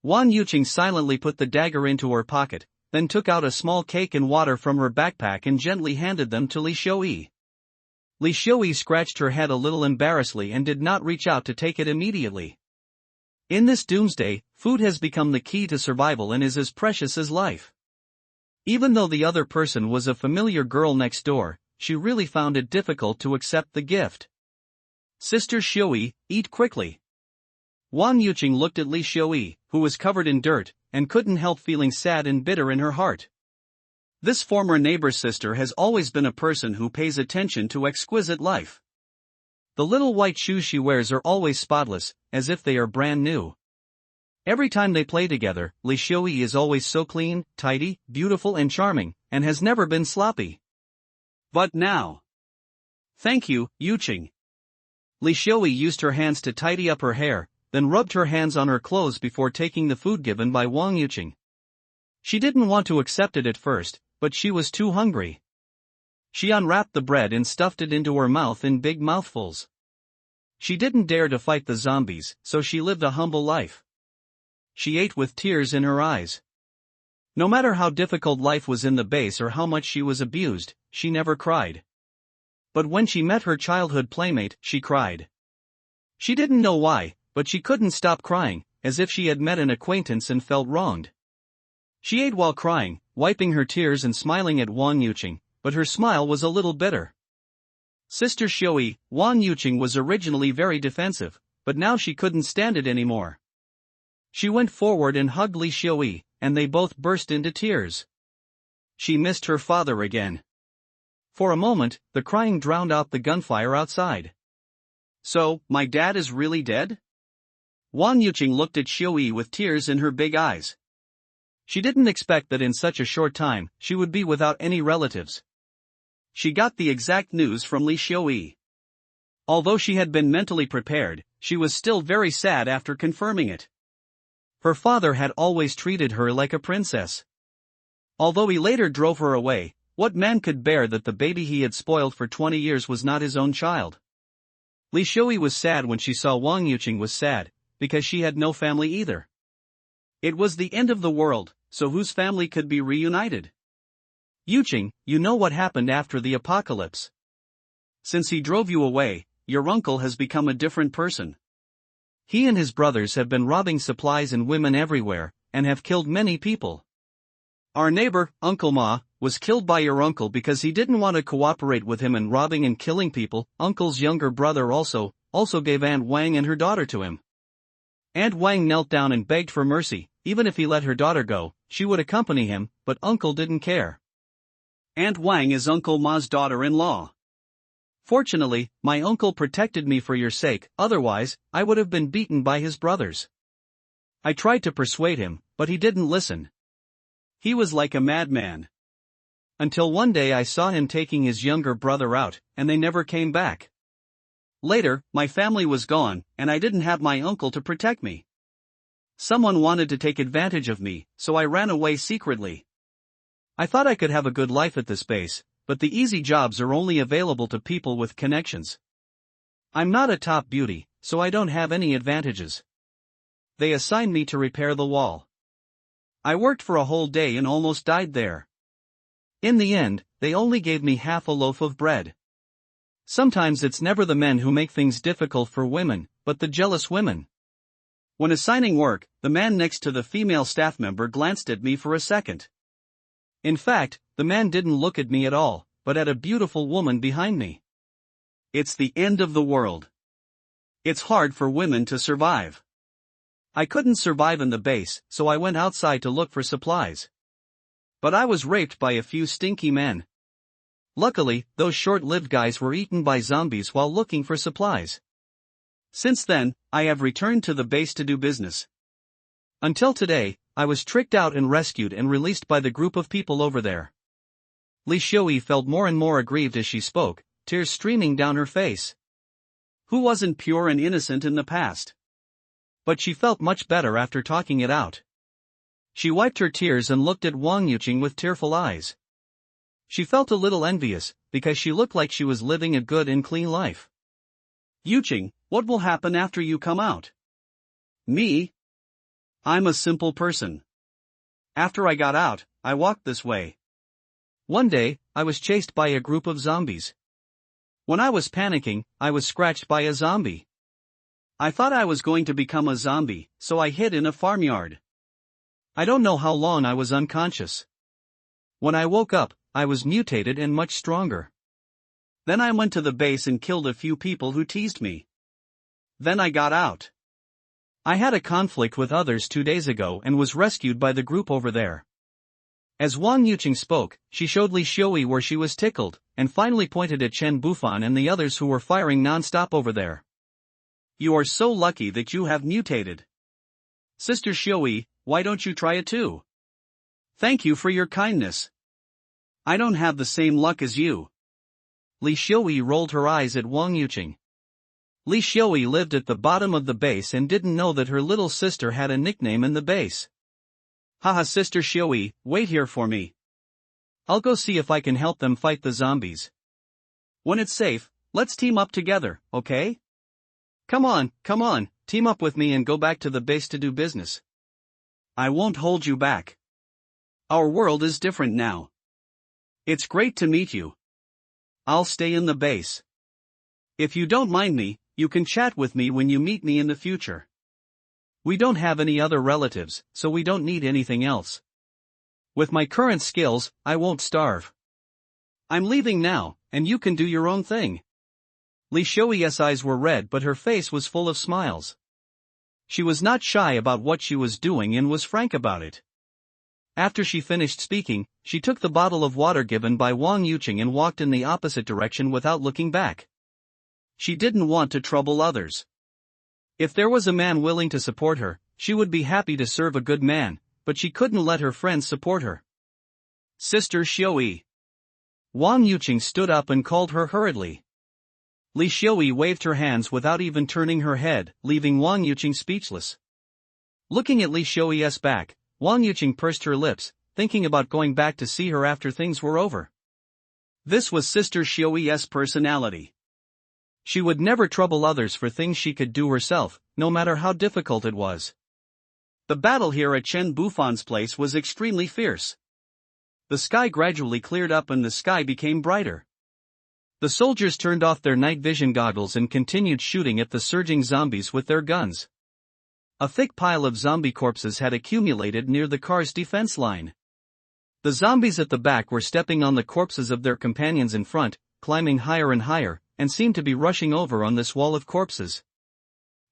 Wang Yuqing silently put the dagger into her pocket, then took out a small cake and water from her backpack and gently handed them to Li Xiui. Li Xiui scratched her head a little embarrassedly and did not reach out to take it immediately. In this doomsday, food has become the key to survival and is as precious as life. Even though the other person was a familiar girl next door, she really found it difficult to accept the gift. Sister Xiui, eat quickly. Wang Yuqing looked at Li Xiui, who was covered in dirt, and couldn't help feeling sad and bitter in her heart. This former neighbor's sister has always been a person who pays attention to exquisite life. The little white shoes she wears are always spotless, as if they are brand new. Every time they play together, Li Xiui is always so clean, tidy, beautiful and charming, and has never been sloppy. But now. Thank you, Yuqing. Li Xiui used her hands to tidy up her hair, then rubbed her hands on her clothes before taking the food given by Wang Yuqing. She didn't want to accept it at first, but she was too hungry. She unwrapped the bread and stuffed it into her mouth in big mouthfuls. She didn't dare to fight the zombies, so she lived a humble life. She ate with tears in her eyes. No matter how difficult life was in the base or how much she was abused, she never cried. But when she met her childhood playmate, she cried. She didn't know why, but she couldn't stop crying, as if she had met an acquaintance and felt wronged. She ate while crying, wiping her tears and smiling at Wang Yuqing, but her smile was a little bitter. Sister Xiui, Wang Yuqing was originally very defensive, but now she couldn't stand it anymore. She went forward and hugged Li Xiui, and they both burst into tears. She missed her father again. For a moment, the crying drowned out the gunfire outside. So, my dad is really dead? Wang Yuqing looked at Xiui with tears in her big eyes. She didn't expect that in such a short time, she would be without any relatives. she got the exact news from Li Xiui. Although she had been mentally prepared, she was still very sad after confirming it. Her father had always treated her like a princess. Although he later drove her away, what man could bear that the baby he had spoiled for 20 years was not his own child? Li Xiui was sad when she saw Wang Yuqing was sad, because she had no family either. It was the end of the world, so whose family could be reunited? Yuqing, you know what happened after the apocalypse. Since he drove you away, your uncle has become a different person. He and his brothers have been robbing supplies and women everywhere, and have killed many people. Our neighbor, Uncle Ma, was killed by your uncle because he didn't want to cooperate with him in robbing and killing people. Uncle's younger brother also gave Aunt Wang and her daughter to him. Aunt Wang knelt down and begged for mercy. Even if he let her daughter go, she would accompany him, but Uncle didn't care. Aunt Wang is Uncle Ma's daughter-in-law. Fortunately, my uncle protected me for your sake, otherwise, I would have been beaten by his brothers. I tried to persuade him, but he didn't listen. He was like a madman. Until one day I saw him taking his younger brother out, and they never came back. Later, my family was gone, and I didn't have my uncle to protect me. Someone wanted to take advantage of me, so I ran away secretly. I thought I could have a good life at this base, but the easy jobs are only available to people with connections. I'm not a top beauty, so I don't have any advantages. They assigned me to repair the wall. I worked for a whole day and almost died there. In the end, they only gave me half a loaf of bread. Sometimes it's never the men who make things difficult for women, but the jealous women. When assigning work, the man next to the female staff member glanced at me for a second. In fact, the man didn't look at me at all, but at a beautiful woman behind me. It's the end of the world. It's hard for women to survive. I couldn't survive in the base, so I went outside to look for supplies. But I was raped by a few stinky men. Luckily, those short-lived guys were eaten by zombies while looking for supplies. Since then, I have returned to the base to do business. Until today, I was tricked out and rescued and released by the group of people over there. Li Xiui felt more and more aggrieved as she spoke, tears streaming down her face. Who wasn't pure and innocent in the past? But she felt much better after talking it out. She wiped her tears and looked at Wang Yuqing with tearful eyes. She felt a little envious, because she looked like she was living a good and clean life. Yuqing, what will happen after you come out? Me? I'm a simple person. After I got out, I walked this way. One day, I was chased by a group of zombies. When I was panicking, I was scratched by a zombie. I thought I was going to become a zombie, so I hid in a farmyard. I don't know how long I was unconscious. When I woke up, I was mutated and much stronger. Then I went to the base and killed a few people who teased me. Then I got out. I had a conflict with others 2 days ago and was rescued by the group over there. As Wang Yuqing spoke, she showed Li Xiui where she was tickled, and finally pointed at Chen Bufan and the others who were firing non-stop over there. You are so lucky that you have mutated. Sister Xiui, why don't you try it too? Thank you for your kindness. I don't have the same luck as you. Li Xiui rolled her eyes at Wang Yuqing. Li Xiui lived at the bottom of the base and didn't know that her little sister had a nickname in the base. Haha, Sister Xiui, wait here for me. I'll go see if I can help them fight the zombies. When it's safe, let's team up together, okay? Come on, team up with me and go back to the base to do business. I won't hold you back. Our world is different now. It's great to meet you. I'll stay in the base. If you don't mind me, you can chat with me when you meet me in the future. We don't have any other relatives, so we don't need anything else. With my current skills, I won't starve. I'm leaving now, and you can do your own thing. Li Xiui's eyes were red but her face was full of smiles. She was not shy about what she was doing and was frank about it. After she finished speaking, she took the bottle of water given by Wang Yuqing and walked in the opposite direction without looking back. She didn't want to trouble others. If there was a man willing to support her, she would be happy to serve a good man, but she couldn't let her friends support her. Sister Xiui. Wang Yuqing stood up and called her hurriedly. Li Xiaoyi waved her hands without even turning her head, leaving Wang Yuqing speechless. Looking at Li Xiaoyi's back, Wang Yuqing pursed her lips, thinking about going back to see her after things were over. This was Sister Xiaoyi's personality. She would never trouble others for things she could do herself, no matter how difficult it was. The battle here at Chen Bufan's place was extremely fierce. The sky gradually cleared up and the sky became brighter. The soldiers turned off their night vision goggles and continued shooting at the surging zombies with their guns. A thick pile of zombie corpses had accumulated near the car's defense line. The zombies at the back were stepping on the corpses of their companions in front, climbing higher and higher, and seemed to be rushing over on this wall of corpses.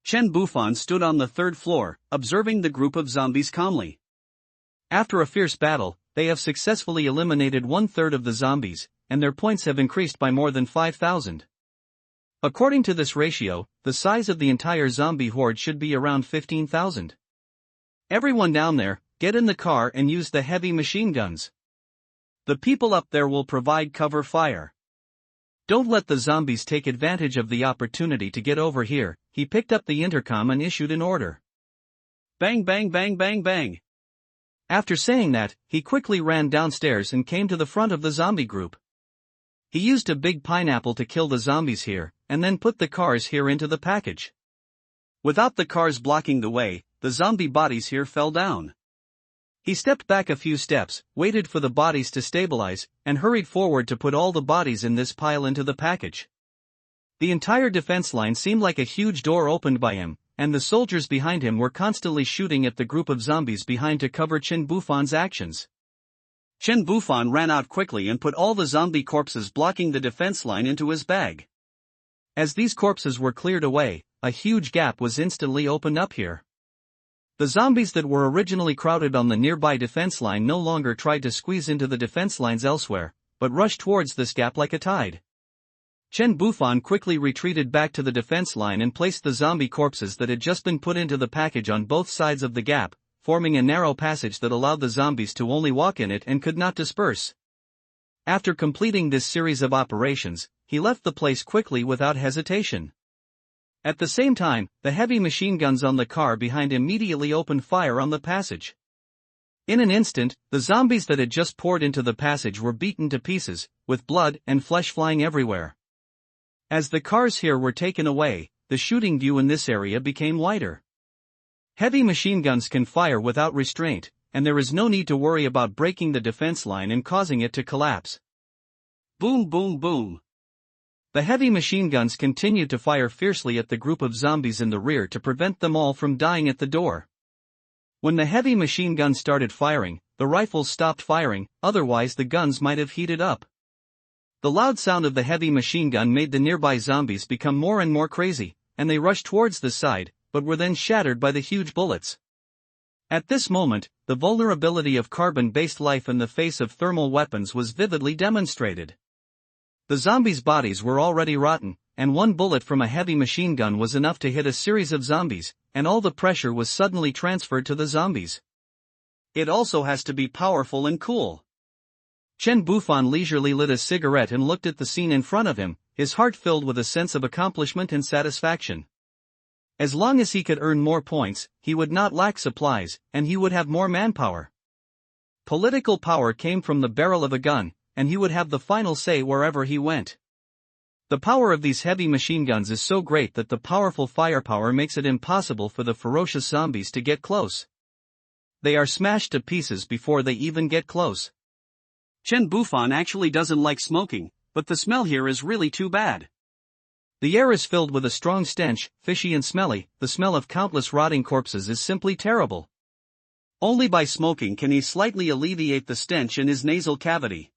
Chen Bufan stood on the third floor, observing the group of zombies calmly. After a fierce battle, they have successfully eliminated 1/3 of the zombies, and their points have increased by more than 5,000. According to this ratio, the size of the entire zombie horde should be around 15,000. Everyone down there, get in the car and use the heavy machine guns. The people up there will provide cover fire. Don't let the zombies take advantage of the opportunity to get over here. He picked up the intercom and issued an order. Bang bang bang bang bang. After saying that, he quickly ran downstairs and came to the front of the zombie group. He used a big pineapple to kill the zombies here, and then put the cars here into the package. Without the cars blocking the way, the zombie bodies here fell down. He stepped back a few steps, waited for the bodies to stabilize, and hurried forward to put all the bodies in this pile into the package. The entire defense line seemed like a huge door opened by him, and the soldiers behind him were constantly shooting at the group of zombies behind to cover Chen Bufan's actions. Chen Bufan ran out quickly and put all the zombie corpses blocking the defense line into his bag. As these corpses were cleared away, a huge gap was instantly opened up here. The zombies that were originally crowded on the nearby defense line no longer tried to squeeze into the defense lines elsewhere, but rushed towards this gap like a tide. Chen Bufan quickly retreated back to the defense line and placed the zombie corpses that had just been put into the package on both sides of the gap, forming a narrow passage that allowed the zombies to only walk in it and could not disperse. After completing this series of operations, he left the place quickly without hesitation. At the same time, the heavy machine guns on the car behind immediately opened fire on the passage. In an instant, the zombies that had just poured into the passage were beaten to pieces, with blood and flesh flying everywhere. As the cars here were taken away, the shooting view in this area became wider. Heavy machine guns can fire without restraint, and there is no need to worry about breaking the defense line and causing it to collapse. Boom boom boom. The heavy machine guns continued to fire fiercely at the group of zombies in the rear to prevent them all from dying at the door. When the heavy machine guns started firing, the rifles stopped firing, otherwise the guns might have heated up. The loud sound of the heavy machine gun made the nearby zombies become more and more crazy, and they rushed towards the side, but were then shattered by the huge bullets. At this moment, the vulnerability of carbon-based life in the face of thermal weapons was vividly demonstrated. The zombies' bodies were already rotten, and one bullet from a heavy machine gun was enough to hit a series of zombies, and all the pressure was suddenly transferred to the zombies. It also has to be powerful and cool. Chen Bufan leisurely lit a cigarette and looked at the scene in front of him, his heart filled with a sense of accomplishment and satisfaction. As long as he could earn more points, he would not lack supplies, and he would have more manpower. Political power came from the barrel of a gun, and he would have the final say wherever he went. The power of these heavy machine guns is so great that the powerful firepower makes it impossible for the ferocious zombies to get close. They are smashed to pieces before they even get close. Chen Bufan actually doesn't like smoking, but the smell here is really too bad. The air is filled with a strong stench, fishy and smelly. The smell of countless rotting corpses is simply terrible. Only by smoking can he slightly alleviate the stench in his nasal cavity.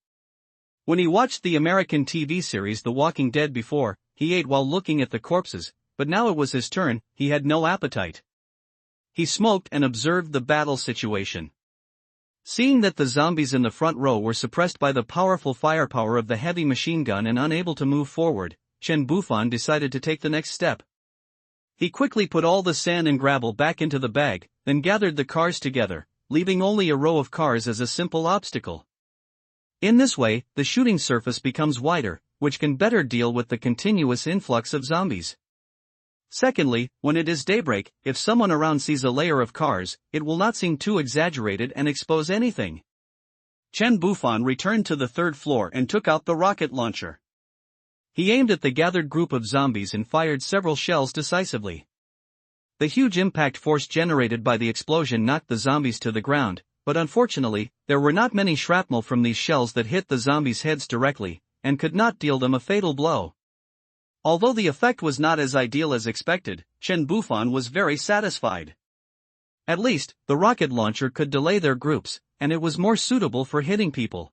When he watched the American TV series The Walking Dead before, he ate while looking at the corpses, but now it was his turn, he had no appetite. He smoked and observed the battle situation. Seeing that the zombies in the front row were suppressed by the powerful firepower of the heavy machine gun and unable to move forward, Chen Bufan decided to take the next step. He quickly put all the sand and gravel back into the bag, then gathered the cars together, leaving only a row of cars as a simple obstacle. In this way, the shooting surface becomes wider, which can better deal with the continuous influx of zombies. Secondly, when it is daybreak, if someone around sees a layer of cars, it will not seem too exaggerated and expose anything. Chen Bufan returned to the third floor and took out the rocket launcher. He aimed at the gathered group of zombies and fired several shells decisively. The huge impact force generated by the explosion knocked the zombies to the ground, but unfortunately, there were not many shrapnel from these shells that hit the zombies' heads directly, and could not deal them a fatal blow. Although the effect was not as ideal as expected, Chen Bufan was very satisfied. At least, the rocket launcher could delay their groups, and it was more suitable for hitting people.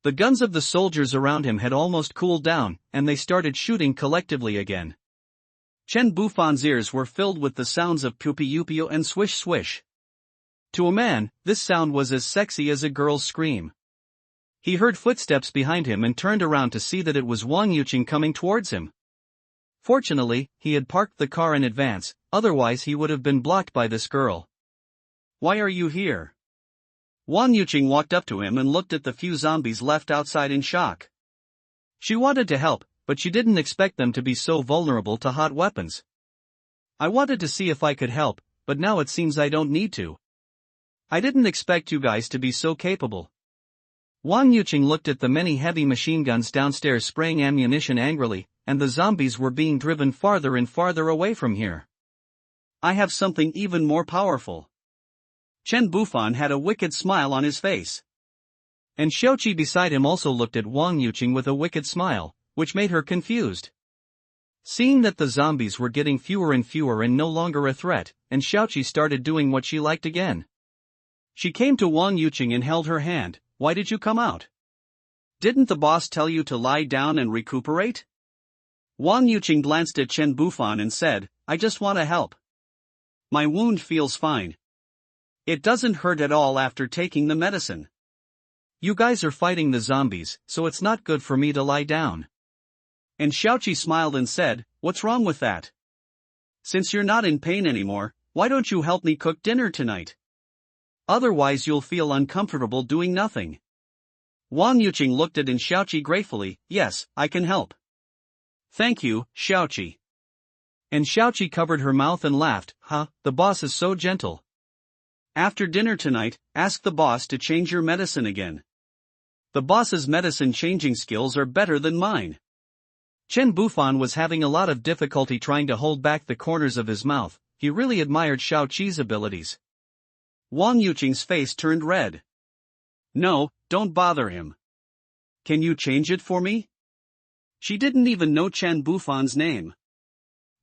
The guns of the soldiers around him had almost cooled down, and they started shooting collectively again. Chen Bufan's ears were filled with the sounds of pupi-upio and swish-swish. To a man, this sound was as sexy as a girl's scream. He heard footsteps behind him and turned around to see that it was Wang Yuqing coming towards him. Fortunately, he had parked the car in advance, otherwise he would have been blocked by this girl. "Why are you here?" Wang Yuqing walked up to him and looked at the few zombies left outside in shock. She wanted to help, but she didn't expect them to be so vulnerable to hot weapons. "I wanted to see if I could help, but now it seems I don't need to. I didn't expect you guys to be so capable." Wang Yuqing looked at the many heavy machine guns downstairs spraying ammunition angrily, and the zombies were being driven farther and farther away from here. "I have something even more powerful." Chen Bufan had a wicked smile on his face. And Xiaoqi beside him also looked at Wang Yuqing with a wicked smile, which made her confused. Seeing that the zombies were getting fewer and fewer and no longer a threat, and Xiaoqi started doing what she liked again. She came to Wang Yuqing and held her hand. "Why did you come out? Didn't the boss tell you to lie down and recuperate?" Wang Yuqing glanced at Chen Bufan and said, "I just want to help. My wound feels fine. It doesn't hurt at all after taking the medicine. You guys are fighting the zombies, so it's not good for me to lie down." And Xiaoqi smiled and said, "What's wrong with that? Since you're not in pain anymore, why don't you help me cook dinner tonight? Otherwise you'll feel uncomfortable doing nothing." Wang Yuqing looked at Xiaoqi gratefully. "Yes, I can help. Thank you, Xiaoqi." And Xiaoqi covered her mouth and laughed. The boss is so gentle. After dinner tonight, ask the boss to change your medicine again. The boss's medicine changing skills are better than mine." Chen Bufan was having a lot of difficulty trying to hold back the corners of his mouth. He really admired Xiaoqi's abilities. Wang Yuqing's face turned red. "No, don't bother him. Can you change it for me?" She didn't even know Chen Bufan's name.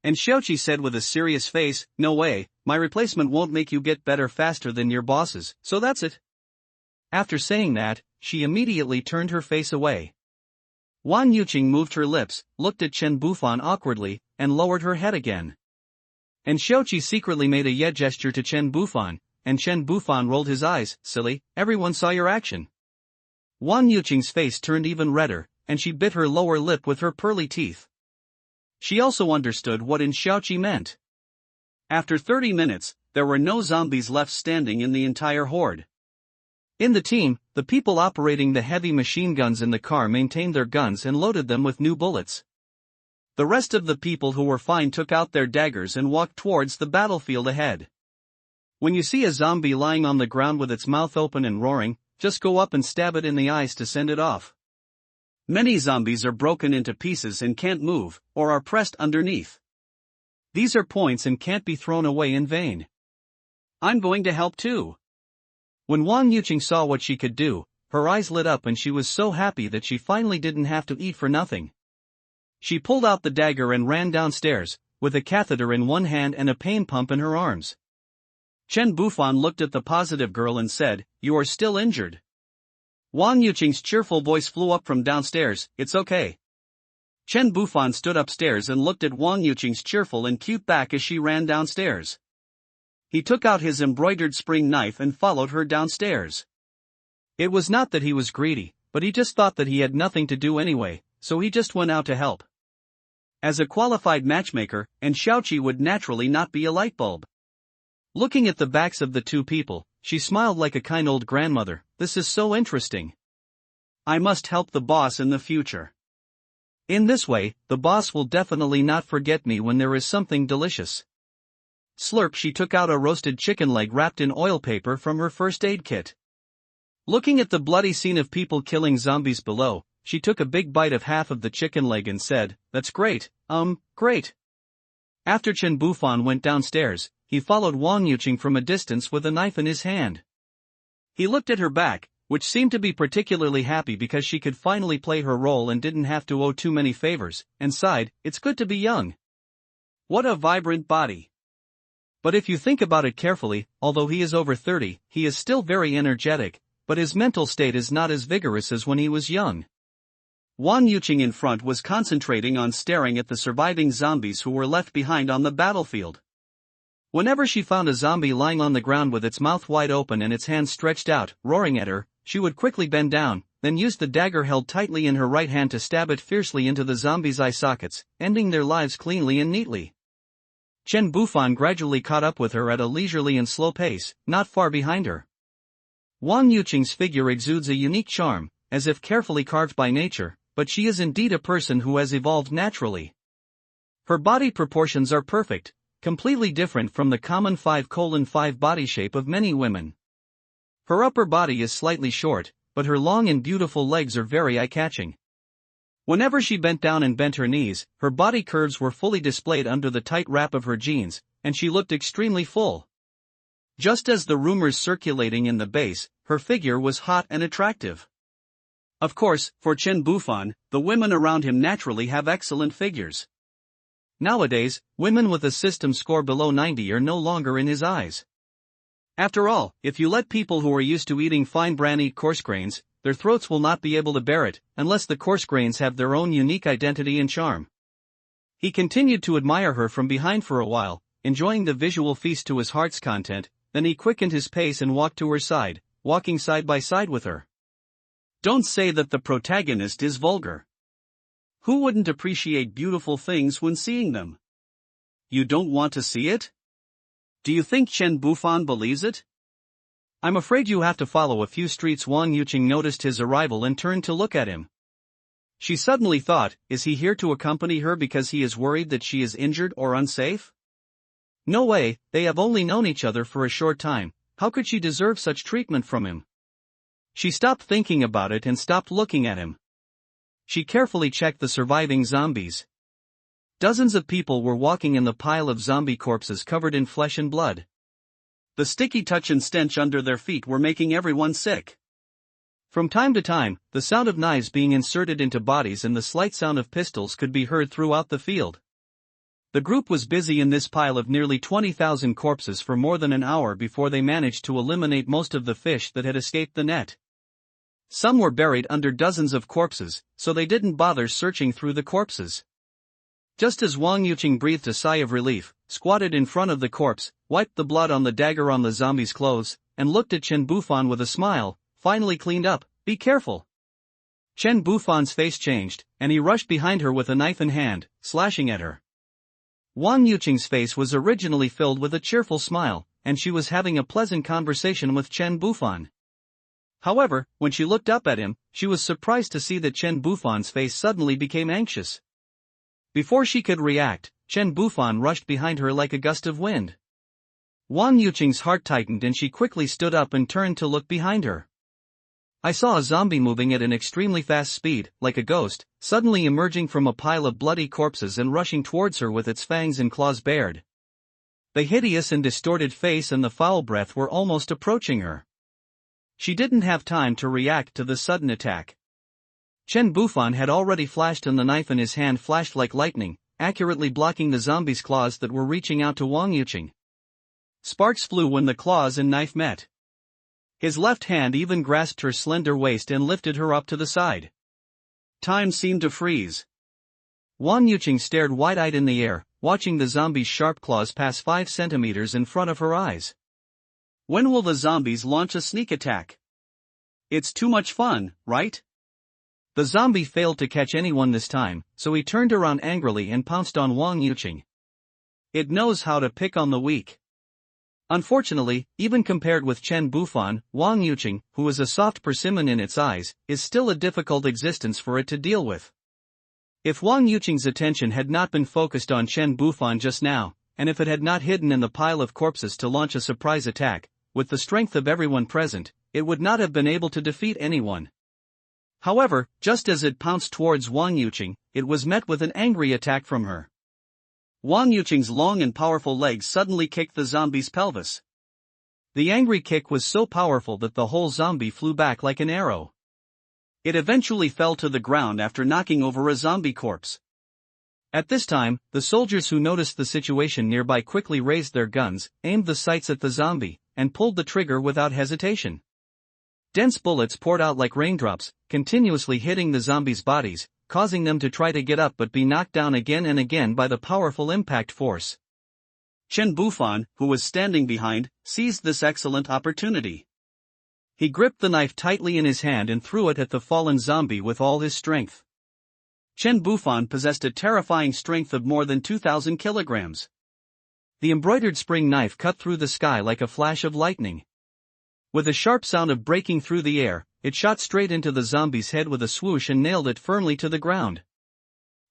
And Xiaoqi said with a serious face, "No way, my replacement won't make you get better faster than your bosses, so that's it." After saying that, she immediately turned her face away. Wang Yuqing moved her lips, looked at Chen Bufan awkwardly, and lowered her head again. And Xiaoqi secretly made a yeah gesture to Chen Bufan, and Chen Bufan rolled his eyes. "Silly, everyone saw your action." Wang Yuqing's face turned even redder, and she bit her lower lip with her pearly teeth. She also understood what Xiaoqi meant. After 30 minutes, there were no zombies left standing in the entire horde. In the team, the people operating the heavy machine guns in the car maintained their guns and loaded them with new bullets. The rest of the people who were fine took out their daggers and walked towards the battlefield ahead. When you see a zombie lying on the ground with its mouth open and roaring, just go up and stab it in the eyes to send it off. Many zombies are broken into pieces and can't move, or are pressed underneath. These are points and can't be thrown away in vain. "I'm going to help too." When Wang Yuqing saw what she could do, her eyes lit up and she was so happy that she finally didn't have to eat for nothing. She pulled out the dagger and ran downstairs, with a catheter in one hand and a pain pump in her arms. Chen Bufan looked at the positive girl and said, "You are still injured." Wang Yuqing's cheerful voice flew up from downstairs, "It's okay." Chen Bufan stood upstairs and looked at Wang Yuqing's cheerful and cute back as she ran downstairs. He took out his embroidered spring knife and followed her downstairs. It was not that he was greedy, but he just thought that he had nothing to do anyway, so he just went out to help. As a qualified matchmaker, Xiaoqi would naturally not be a light bulb. Looking at the backs of the two people, she smiled like a kind old grandmother. "This is so interesting. I must help the boss in the future. In this way, the boss will definitely not forget me when there is something delicious. Slurp. She took out a roasted chicken leg wrapped in oil paper from her first aid kit. Looking at the bloody scene of people killing zombies below, she took a big bite of half of the chicken leg and said, "That's great, great." After Chen Bufan went downstairs, he followed Wang Yuqing from a distance with a knife in his hand. He looked at her back, which seemed to be particularly happy because she could finally play her role and didn't have to owe too many favors, and sighed, "It's good to be young. What a vibrant body." But if you think about it carefully, although he is over 30, he is still very energetic, but his mental state is not as vigorous as when he was young. Wang Yuqing in front was concentrating on staring at the surviving zombies who were left behind on the battlefield. Whenever she found a zombie lying on the ground with its mouth wide open and its hands stretched out, roaring at her, she would quickly bend down, then use the dagger held tightly in her right hand to stab it fiercely into the zombies' eye sockets, ending their lives cleanly and neatly. Chen Bufan gradually caught up with her at a leisurely and slow pace, not far behind her. Wang Yuqing's figure exudes a unique charm, as if carefully carved by nature, but she is indeed a person who has evolved naturally. Her body proportions are perfect, completely different from the common 5:5 body shape of many women. Her upper body is slightly short, but her long and beautiful legs are very eye-catching. Whenever she bent down and bent her knees, her body curves were fully displayed under the tight wrap of her jeans, and she looked extremely full. Just as the rumors circulating in the base, her figure was hot and attractive. Of course, for Chen Bufan, the women around him naturally have excellent figures. Nowadays, women with a system score below 90 are no longer in his eyes. After all, if you let people who are used to eating fine bran eat coarse grains, their throats will not be able to bear it, unless the coarse grains have their own unique identity and charm. He continued to admire her from behind for a while, enjoying the visual feast to his heart's content, then he quickened his pace and walked to her side, walking side by side with her. Don't say that the protagonist is vulgar. Who wouldn't appreciate beautiful things when seeing them? You don't want to see it? Do you think Chen Bufan believes it? I'm afraid you have to follow a few streets. Wang Yuqing noticed his arrival and turned to look at him. She suddenly thought, is he here to accompany her because he is worried that she is injured or unsafe? No way, they have only known each other for a short time, how could she deserve such treatment from him? She stopped thinking about it and stopped looking at him. She carefully checked the surviving zombies. Dozens of people were walking in the pile of zombie corpses covered in flesh and blood. The sticky touch and stench under their feet were making everyone sick. From time to time, the sound of knives being inserted into bodies and the slight sound of pistols could be heard throughout the field. The group was busy in this pile of nearly 20,000 corpses for more than an hour before they managed to eliminate most of the fish that had escaped the net. Some were buried under dozens of corpses, so they didn't bother searching through the corpses. Just as Wang Yuqing breathed a sigh of relief, squatted in front of the corpse, wiped the blood on the dagger on the zombie's clothes, and looked at Chen Bufan with a smile, finally cleaned up, "Be careful." Chen Bufan's face changed, and he rushed behind her with a knife in hand, slashing at her. Wang Yuqing's face was originally filled with a cheerful smile, and she was having a pleasant conversation with Chen Bufan. However, when she looked up at him, she was surprised to see that Chen Bufan's face suddenly became anxious. Before she could react, Chen Bufan rushed behind her like a gust of wind. Wang Yuqing's heart tightened and she quickly stood up and turned to look behind her. I saw a zombie moving at an extremely fast speed, like a ghost, suddenly emerging from a pile of bloody corpses and rushing towards her with its fangs and claws bared. The hideous and distorted face and the foul breath were almost approaching her. She didn't have time to react to the sudden attack. Chen Bufan had already flashed and the knife in his hand flashed like lightning, accurately blocking the zombie's claws that were reaching out to Wang Yuqing. Sparks flew when the claws and knife met. His left hand even grasped her slender waist and lifted her up to the side. Time seemed to freeze. Wang Yuqing stared wide-eyed in the air, watching the zombie's sharp claws pass 5 centimeters in front of her eyes. When will the zombies launch a sneak attack? It's too much fun, right? The zombie failed to catch anyone this time, so he turned around angrily and pounced on Wang Yuqing. It knows how to pick on the weak. Unfortunately, even compared with Chen Bufan, Wang Yuqing, who is a soft persimmon in its eyes, is still a difficult existence for it to deal with. If Wang Yuqing's attention had not been focused on Chen Bufan just now, and if it had not hidden in the pile of corpses to launch a surprise attack, with the strength of everyone present, it would not have been able to defeat anyone. However, just as it pounced towards Wang Yuqing, it was met with an angry attack from her. Wang Yuqing's long and powerful legs suddenly kicked the zombie's pelvis. The angry kick was so powerful that the whole zombie flew back like an arrow. It eventually fell to the ground after knocking over a zombie corpse. At this time, the soldiers who noticed the situation nearby quickly raised their guns, aimed the sights at the zombie, and pulled the trigger without hesitation. Dense bullets poured out like raindrops, continuously hitting the zombies' bodies, causing them to try to get up but be knocked down again and again by the powerful impact force. Chen Bufan, who was standing behind, seized this excellent opportunity. He gripped the knife tightly in his hand and threw it at the fallen zombie with all his strength. Chen Bufan possessed a terrifying strength of more than 2,000 kilograms. The embroidered spring knife cut through the sky like a flash of lightning. With a sharp sound of breaking through the air, it shot straight into the zombie's head with a swoosh and nailed it firmly to the ground.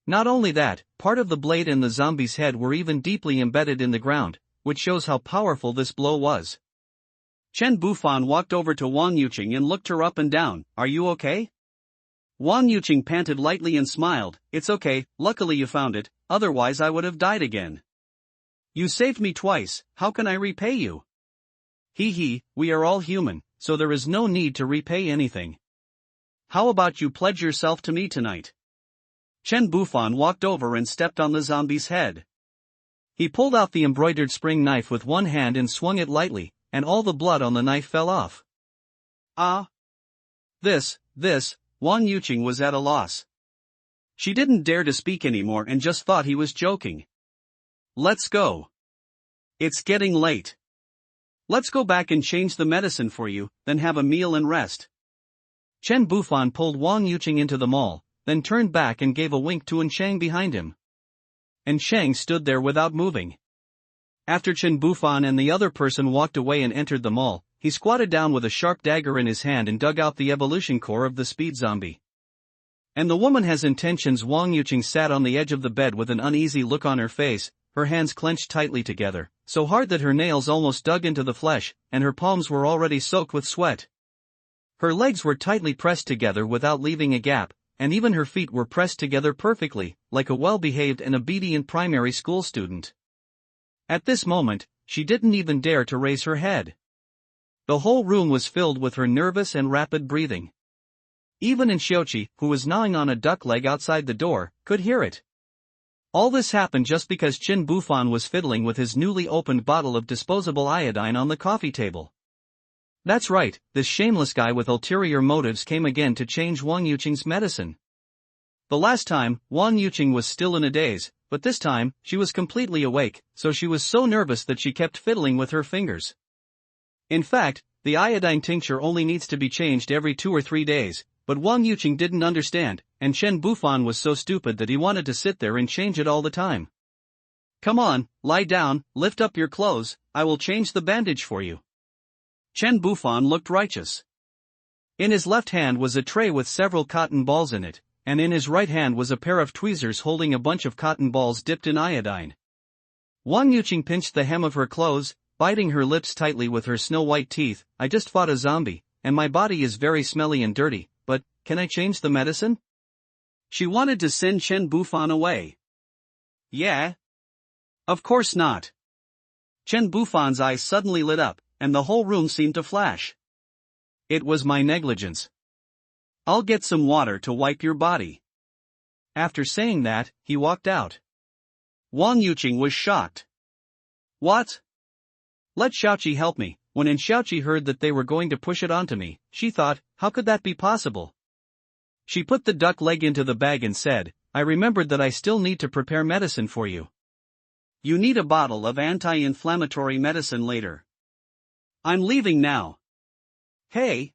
Not only that, part of the blade and the zombie's head were even deeply embedded in the ground, which shows how powerful this blow was. Chen Bufan walked over to Wang Yuqing and looked her up and down. "Are you okay?" Wang Yuqing panted lightly and smiled. "It's okay, luckily you found it, otherwise I would have died again. You saved me twice, how can I repay you?" "Hee, we are all human, so there is no need to repay anything. How about you pledge yourself to me tonight?" Chen Bufan walked over and stepped on the zombie's head. He pulled out the embroidered spring knife with one hand and swung it lightly, and all the blood on the knife fell off. This, Wang Yuqing was at a loss. She didn't dare to speak anymore and just thought he was joking. "Let's go. It's getting late. Let's go back and change the medicine for you, then have a meal and rest." Chen Bufan pulled Wang Yuqing into the mall, then turned back and gave a wink to Ensheng behind him. Ensheng stood there without moving. After Chen Bufan and the other person walked away and entered the mall, he squatted down with a sharp dagger in his hand and dug out the evolution core of the speed zombie. "And the woman has intentions." Wang Yuqing sat on the edge of the bed with an uneasy look on her face, her hands clenched tightly together, so hard that her nails almost dug into the flesh, and her palms were already soaked with sweat. Her legs were tightly pressed together without leaving a gap, and even her feet were pressed together perfectly, like a well-behaved and obedient primary school student. At this moment, she didn't even dare to raise her head. The whole room was filled with her nervous and rapid breathing. Even Xiaoqi, who was gnawing on a duck leg outside the door, could hear it. All this happened just because Chen Bufan was fiddling with his newly opened bottle of disposable iodine on the coffee table. That's right, this shameless guy with ulterior motives came again to change Wang Yuqing's medicine. The last time, Wang Yuqing was still in a daze, but this time, she was completely awake, so she was so nervous that she kept fiddling with her fingers. In fact, the iodine tincture only needs to be changed every 2 or 3 days, but Wang Yuqing didn't understand, and Chen Bufan was so stupid that he wanted to sit there and change it all the time. "Come on, lie down, lift up your clothes, I will change the bandage for you." Chen Bufan looked righteous. In his left hand was a tray with several cotton balls in it, and in his right hand was a pair of tweezers holding a bunch of cotton balls dipped in iodine. Wang Yuqing pinched the hem of her clothes, biting her lips tightly with her snow-white teeth. "I just fought a zombie, and my body is very smelly and dirty, but, can I change the medicine?" She wanted to send Chen Bufan away. "Yeah? Of course not." Chen Bufan's eyes suddenly lit up, and the whole room seemed to flash. "It was my negligence. I'll get some water to wipe your body." After saying that, he walked out. Wang Yuqing was shocked. "What? Let Xiaoqi help me." When Xiaoqi heard that they were going to push it onto me, she thought, how could that be possible? She put the duck leg into the bag and said, "I remembered that I still need to prepare medicine for you. You need a bottle of anti-inflammatory medicine later. I'm leaving now. Hey!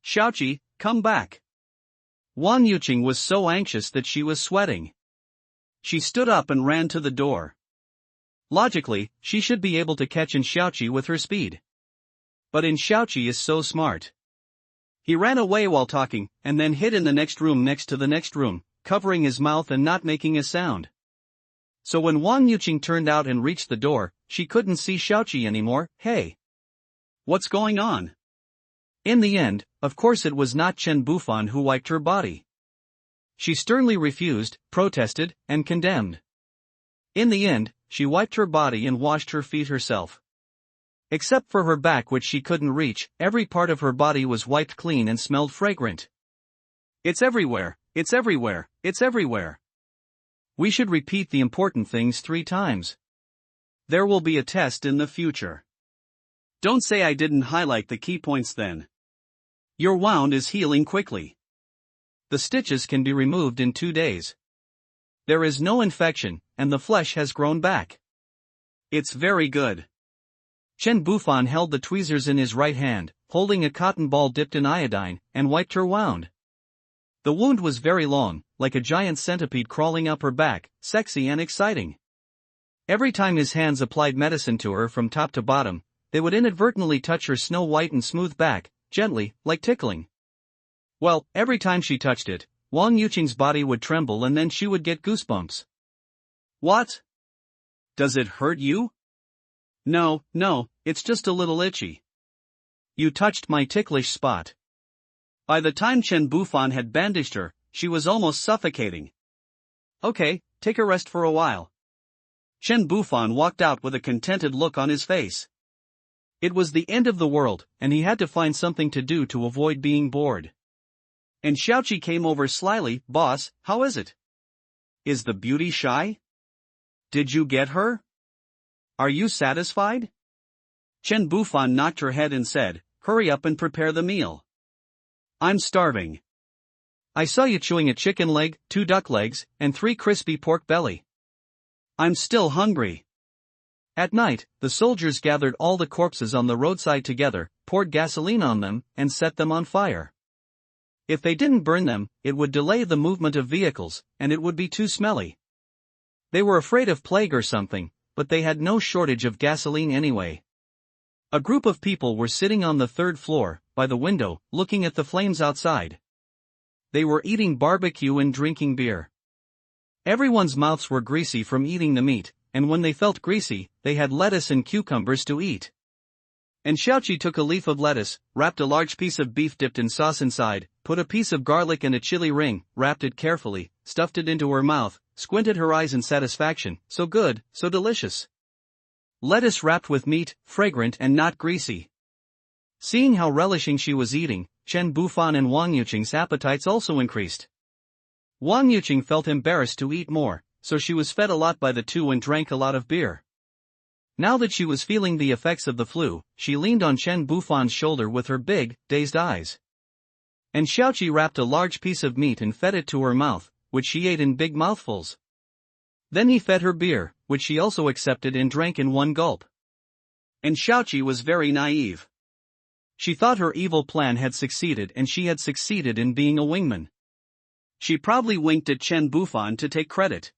Xiaoqi, come back." Wang Yuqing was so anxious that she was sweating. She stood up and ran to the door. Logically, she should be able to catch Xiaoqi with her speed. But Xiaoqi is so smart. He ran away while talking, and then hid in the next room next to the next room, covering his mouth and not making a sound. So when Wang Yuqing turned out and reached the door, she couldn't see Xiaoqi anymore. Hey! What's going on? In the end, of course it was not Chen Bufan who wiped her body. She sternly refused, protested, and condemned. In the end, she wiped her body and washed her feet herself. Except for her back, which she couldn't reach, every part of her body was wiped clean and smelled fragrant. It's everywhere, it's everywhere, it's everywhere. We should repeat the important things 3 times. There will be a test in the future. Don't say I didn't highlight the key points then. Your wound is healing quickly. The stitches can be removed in 2 days. There is no infection, and the flesh has grown back. It's very good. Chen Bufan held the tweezers in his right hand, holding a cotton ball dipped in iodine, and wiped her wound. The wound was very long, like a giant centipede crawling up her back, sexy and exciting. Every time his hands applied medicine to her from top to bottom, they would inadvertently touch her snow-white and smooth back, gently, like tickling. Well, every time she touched it, Wang Yuqing's body would tremble and then she would get goosebumps. What? Does it hurt you? No, it's just a little itchy. You touched my ticklish spot. By the time Chen Bufan had bandaged her, she was almost suffocating. Okay, take a rest for a while. Chen Bufan walked out with a contented look on his face. It was the end of the world, and he had to find something to do to avoid being bored. And Xiaoqi came over slyly. Boss, how is it? Is the beauty shy? Did you get her? Are you satisfied? Chen Bufan knocked her head and said, hurry up and prepare the meal. I'm starving. I saw you chewing a chicken leg, 2 duck legs, and 3 crispy pork belly. I'm still hungry. At night, the soldiers gathered all the corpses on the roadside together, poured gasoline on them, and set them on fire. If they didn't burn them, it would delay the movement of vehicles, and it would be too smelly. They were afraid of plague or something, but they had no shortage of gasoline anyway. A group of people were sitting on the 3rd floor, by the window, looking at the flames outside. They were eating barbecue and drinking beer. Everyone's mouths were greasy from eating the meat, and when they felt greasy, they had lettuce and cucumbers to eat. And Xiaoqi took a leaf of lettuce, wrapped a large piece of beef dipped in sauce inside, put a piece of garlic and a chili ring, wrapped it carefully, stuffed it into her mouth, squinted her eyes in satisfaction. So good, so delicious. Lettuce wrapped with meat, fragrant and not greasy. Seeing how relishing she was eating, Chen Bufan and Wang Yuqing's appetites also increased. Wang Yuqing felt embarrassed to eat more, so she was fed a lot by the 2 and drank a lot of beer. Now that she was feeling the effects of the flu, she leaned on Chen Bufan's shoulder with her big, dazed eyes. And Xiaoqi wrapped a large piece of meat and fed it to her mouth, which she ate in big mouthfuls. Then he fed her beer, which she also accepted and drank in one gulp. And Xiaoqi was very naive. She thought her evil plan had succeeded and she had succeeded in being a wingman. She proudly winked at Chen Bufan to take credit.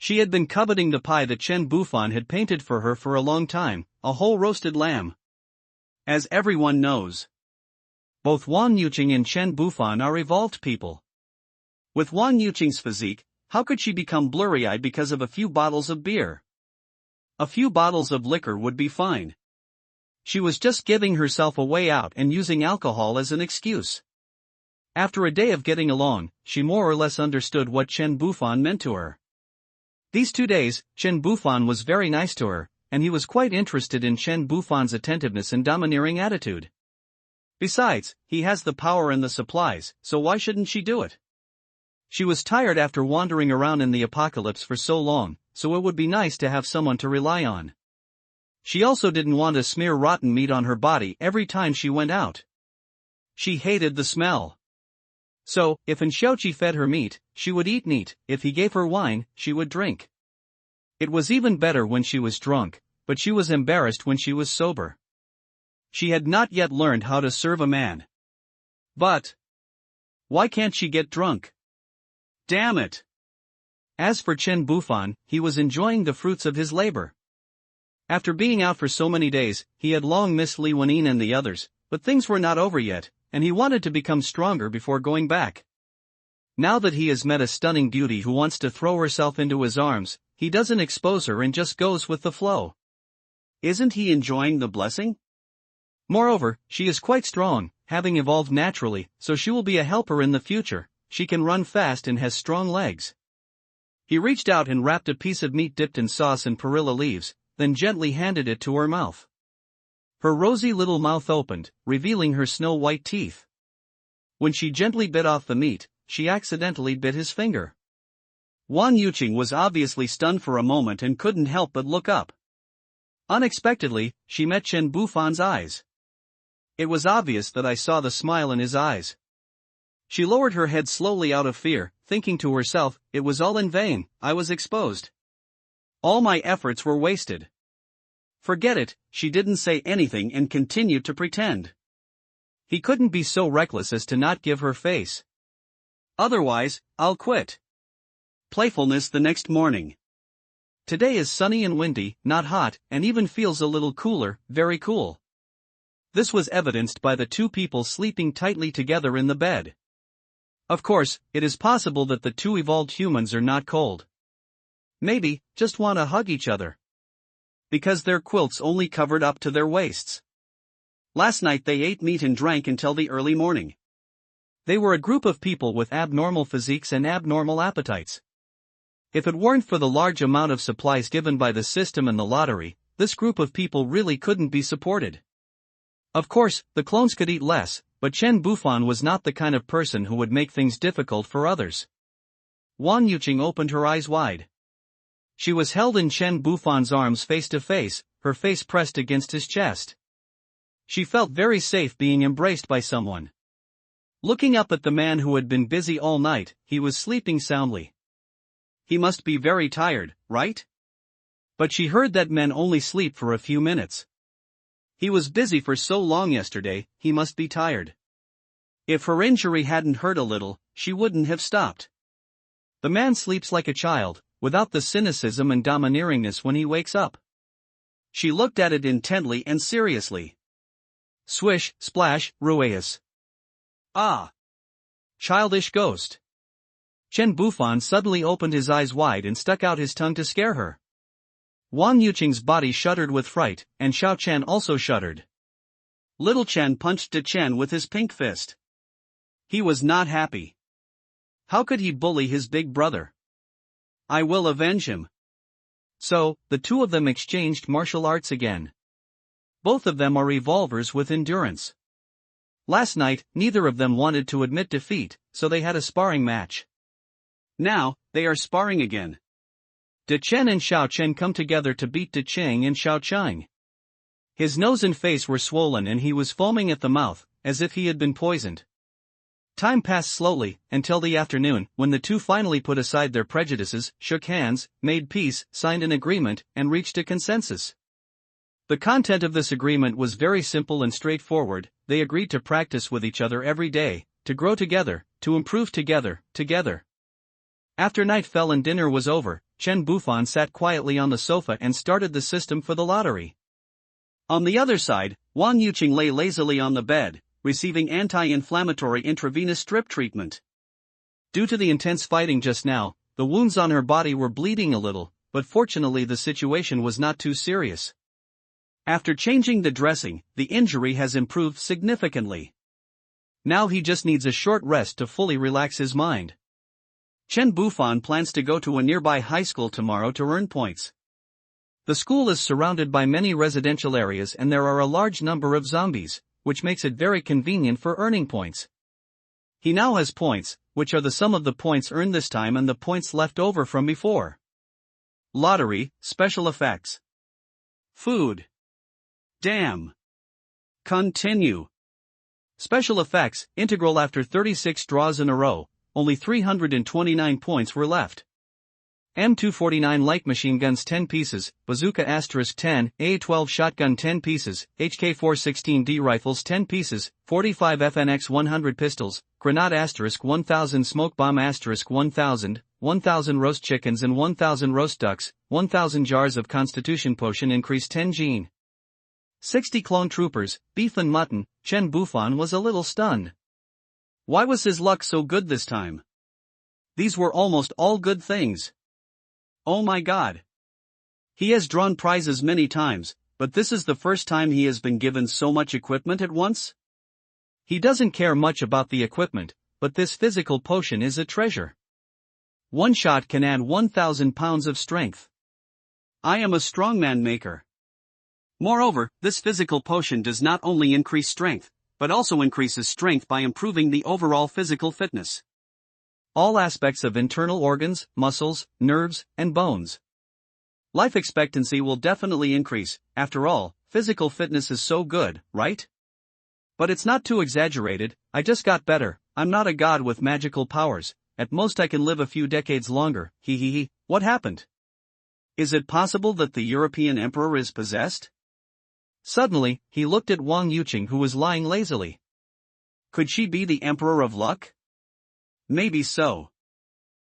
She had been coveting the pie that Chen Bufan had painted for her for a long time, a whole roasted lamb. As everyone knows, both Wang Yuqing and Chen Bufan are evolved people. With Wang Yuqing's physique, how could she become blurry-eyed because of a few bottles of beer? A few bottles of liquor would be fine. She was just giving herself a way out and using alcohol as an excuse. After a day of getting along, she more or less understood what Chen Bufan meant to her. These 2 days, Chen Bufan was very nice to her, and he was quite interested in Chen Bufan's attentiveness and domineering attitude. Besides, he has the power and the supplies, so why shouldn't she do it? She was tired after wandering around in the apocalypse for so long, so it would be nice to have someone to rely on. She also didn't want to smear rotten meat on her body every time she went out. She hated the smell. So, if Xiaoqi fed her meat, she would eat meat. If he gave her wine, she would drink. It was even better when she was drunk, but she was embarrassed when she was sober. She had not yet learned how to serve a man. But why can't she get drunk? Damn it! As for Chen Bufan, he was enjoying the fruits of his labor. After being out for so many days, he had long missed Li Wenyin and the others, but things were not over yet, and he wanted to become stronger before going back. Now that he has met a stunning beauty who wants to throw herself into his arms, he doesn't expose her and just goes with the flow. Isn't he enjoying the blessing? Moreover, she is quite strong, having evolved naturally, so she will be a helper in the future. She can run fast and has strong legs. He reached out and wrapped a piece of meat dipped in sauce and perilla leaves, then gently handed it to her mouth. Her rosy little mouth opened, revealing her snow-white teeth. When she gently bit off the meat, she accidentally bit his finger. Wang Yuqing was obviously stunned for a moment and couldn't help but look up. Unexpectedly, she met Chen Bufan's eyes. It was obvious that I saw the smile in his eyes. She lowered her head slowly out of fear, thinking to herself, it was all in vain, I was exposed. All my efforts were wasted. Forget it, she didn't say anything and continued to pretend. He couldn't be so reckless as to not give her face. Otherwise, I'll quit. Playfulness the next morning. Today is sunny and windy, not hot, and even feels a little cooler, very cool. This was evidenced by the two people sleeping tightly together in the bed. Of course, it is possible that the two evolved humans are not cold. Maybe, just want to hug each other. Because their quilts only covered up to their waists. Last night they ate meat and drank until the early morning. They were a group of people with abnormal physiques and abnormal appetites. If it weren't for the large amount of supplies given by the system and the lottery, this group of people really couldn't be supported. Of course, the clones could eat less, but Chen Bufan was not the kind of person who would make things difficult for others. Wang Yuqing opened her eyes wide. She was held in Chen Bufan's arms face to face, her face pressed against his chest. She felt very safe being embraced by someone. Looking up at the man who had been busy all night, he was sleeping soundly. He must be very tired, right? But she heard that men only sleep for a few minutes. He was busy for so long yesterday, he must be tired. If her injury hadn't hurt a little, she wouldn't have stopped. The man sleeps like a child, without the cynicism and domineeringness when he wakes up. She looked at it intently and seriously. Swish, splash, rueus. Ah! Childish ghost. Chen Bufan suddenly opened his eyes wide and stuck out his tongue to scare her. Wang Yuqing's body shuddered with fright, and Xiao Chen also shuddered. Little Chen punched De Chen with his pink fist. He was not happy. How could he bully his big brother? I will avenge him. So, the two of them exchanged martial arts again. Both of them are evolvers with endurance. Last night, neither of them wanted to admit defeat, so they had a sparring match. Now, they are sparring again. De Chen and Xiao Chen come together to beat De Cheng and Xiao Chang. His nose and face were swollen and he was foaming at the mouth, as if he had been poisoned. Time passed slowly, until the afternoon, when the two finally put aside their prejudices, shook hands, made peace, signed an agreement, and reached a consensus. The content of this agreement was very simple and straightforward. They agreed to practice with each other every day, to grow together, to improve together, together. After night fell and dinner was over, Chen Bufan sat quietly on the sofa and started the system for the lottery. On the other side, Wang Yuqing lay lazily on the bed, receiving anti-inflammatory intravenous strip treatment. Due to the intense fighting just now, the wounds on her body were bleeding a little, but fortunately the situation was not too serious. After changing the dressing, the injury has improved significantly. Now he just needs a short rest to fully relax his mind. Chen Bufan plans to go to a nearby high school tomorrow to earn points. The school is surrounded by many residential areas and there are a large number of zombies, which makes it very convenient for earning points. He now has points, which are the sum of the points earned this time and the points left over from before. Lottery, special effects. Food. Damn. Continue. Special effects, integral after 36 draws in a row. Only 329 points were left. M249 light machine guns 10 pieces, bazooka *10, A12 shotgun 10 pieces, HK416D rifles 10 pieces, 45 FNX 100 pistols, grenade *1000 smoke bomb *1000, 1,000 roast chickens and 1,000 roast ducks, 1,000 jars of Constitution Potion increase 10 gene. 60 clone troopers, beef and mutton. Chen Bufan was a little stunned. Why was his luck so good this time? These were almost all good things. Oh my god. He has drawn prizes many times, but this is the first time he has been given so much equipment at once? He doesn't care much about the equipment, but this physical potion is a treasure. One shot can add 1,000 pounds of strength. I am a strongman maker. Moreover, this physical potion does not only increase strength, but also increases strength by improving the overall physical fitness. All aspects of internal organs, muscles, nerves, and bones. Life expectancy will definitely increase. After all, physical fitness is so good, right? But it's not too exaggerated. I just got better. I'm not a god with magical powers. At most I can live a few decades longer. What happened? Is it possible that the European emperor is possessed? Suddenly, he looked at Wang Yuqing, who was lying lazily. Could she be the emperor of luck? Maybe so.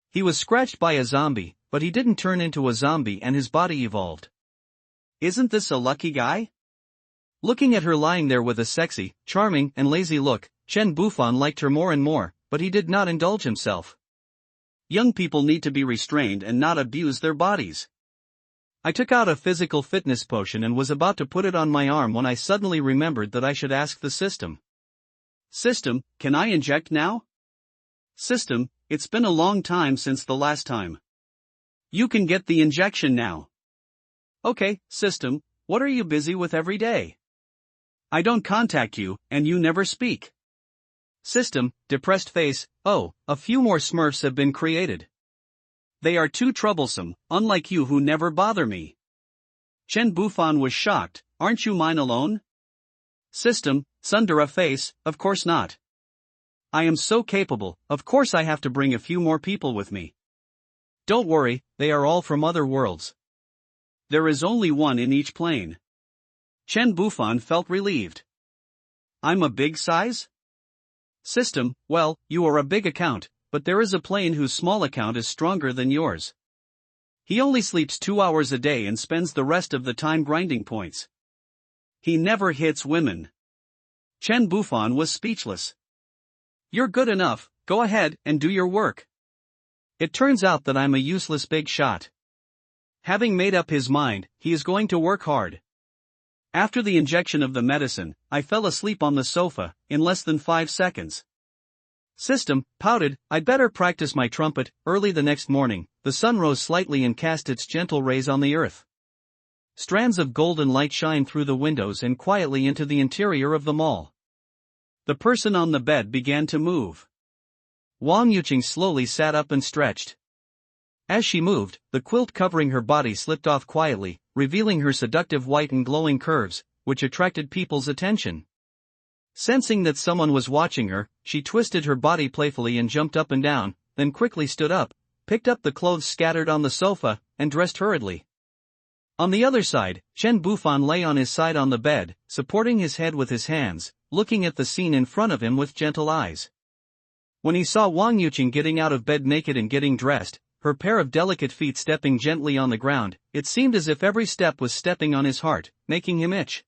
He was scratched by a zombie, but he didn't turn into a zombie and his body evolved. Isn't this a lucky guy? Looking at her lying there with a sexy, charming, and lazy look, Chen Bufan liked her more and more, but he did not indulge himself. Young people need to be restrained and not abuse their bodies. I took out a physical fitness potion and was about to put it on my arm when I suddenly remembered that I should ask the system. System, can I inject now? System, it's been a long time since the last time. You can get the injection now. Okay, system, what are you busy with every day? I don't contact you, and you never speak. System, depressed face. Oh, a few more Smurfs have been created. They are too troublesome, unlike you who never bother me. Chen Bufan was shocked. Aren't you mine alone? System, Sundara face, of course not. I am so capable, of course I have to bring a few more people with me. Don't worry, they are all from other worlds. There is only one in each plane. Chen Bufan felt relieved. I'm a big size? System, well, you are a big account, but there is a plane whose small account is stronger than yours. He only sleeps 2 hours a day and spends the rest of the time grinding points. He never hits women. Chen Bufan was speechless. You're good enough, go ahead and do your work. It turns out that I'm a useless big shot. Having made up his mind, he is going to work hard. After the injection of the medicine, I fell asleep on the sofa, in less than 5 seconds. System, pouted, I'd better practice my trumpet. Early the next morning, the sun rose slightly and cast its gentle rays on the earth. Strands of golden light shine through the windows and quietly into the interior of the mall. The person on the bed began to move. Wang Yuqing slowly sat up and stretched. As she moved, the quilt covering her body slipped off quietly, revealing her seductive white and glowing curves, which attracted people's attention. Sensing that someone was watching her, she twisted her body playfully and jumped up and down, then quickly stood up, picked up the clothes scattered on the sofa, and dressed hurriedly. On the other side, Chen Bufan lay on his side on the bed, supporting his head with his hands, looking at the scene in front of him with gentle eyes. When he saw Wang Yuqing getting out of bed naked and getting dressed, her pair of delicate feet stepping gently on the ground, it seemed as if every step was stepping on his heart, making him itch.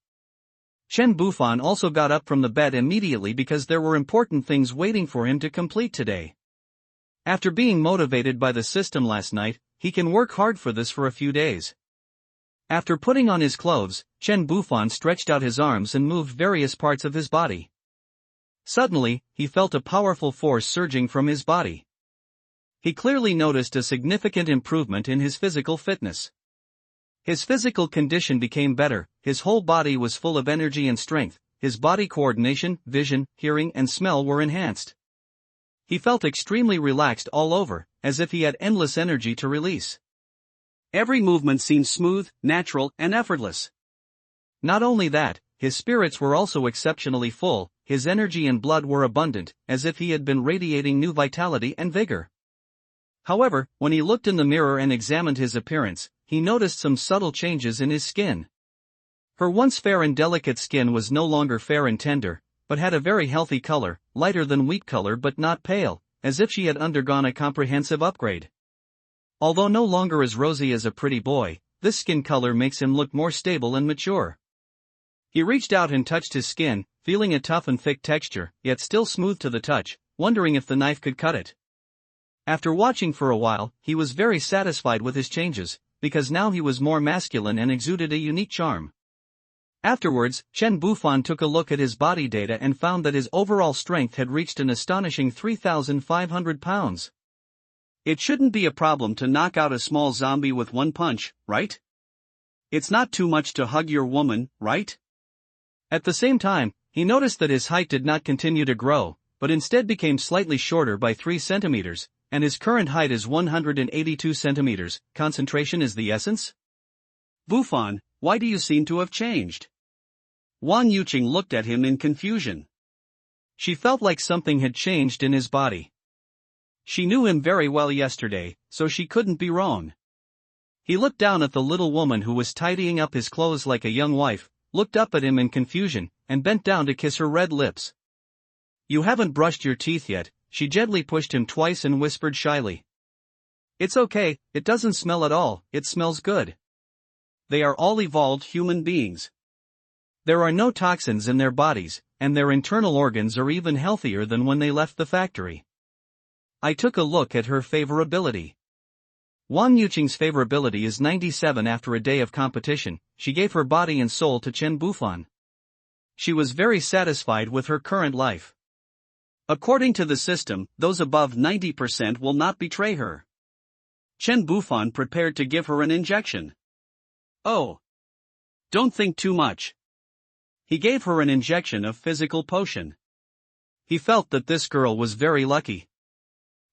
Chen Bufan also got up from the bed immediately because there were important things waiting for him to complete today. After being motivated by the system last night, he can work hard for this for a few days. After putting on his clothes, Chen Bufan stretched out his arms and moved various parts of his body. Suddenly, he felt a powerful force surging from his body. He clearly noticed a significant improvement in his physical fitness. His physical condition became better, his whole body was full of energy and strength, his body coordination, vision, hearing and smell were enhanced. He felt extremely relaxed all over, as if he had endless energy to release. Every movement seemed smooth, natural, and effortless. Not only that, his spirits were also exceptionally full, his energy and blood were abundant, as if he had been radiating new vitality and vigor. However, when he looked in the mirror and examined his appearance, he noticed some subtle changes in his skin. Her once fair and delicate skin was no longer fair and tender, but had a very healthy color, lighter than wheat color but not pale, as if she had undergone a comprehensive upgrade. Although no longer as rosy as a pretty boy, this skin color makes him look more stable and mature. He reached out and touched his skin, feeling a tough and thick texture, yet still smooth to the touch, wondering if the knife could cut it. After watching for a while, he was very satisfied with his changes, because now he was more masculine and exuded a unique charm. Afterwards, Chen Bufan took a look at his body data and found that his overall strength had reached an astonishing 3,500 pounds. It shouldn't be a problem to knock out a small zombie with one punch, right? It's not too much to hug your woman, right? At the same time, he noticed that his height did not continue to grow, but instead became slightly shorter by 3 centimeters, and his current height is 182 centimeters. Concentration is the essence? Bufan, why do you seem to have changed? Wang Yuqing looked at him in confusion. She felt like something had changed in his body. She knew him very well yesterday, so she couldn't be wrong. He looked down at the little woman who was tidying up his clothes like a young wife, looked up at him in confusion, and bent down to kiss her red lips. You haven't brushed your teeth yet, she gently pushed him twice and whispered shyly. It's okay, it doesn't smell at all, it smells good. They are all evolved human beings. There are no toxins in their bodies, and their internal organs are even healthier than when they left the factory. I took a look at her favorability. Wang Yuqing's favorability is 97 after a day of competition. She gave her body and soul to Chen Bufan. She was very satisfied with her current life. According to the system, those above 90% will not betray her. Chen Bufan prepared to give her an injection. Oh. Don't think too much. He gave her an injection of physical potion. He felt that this girl was very lucky.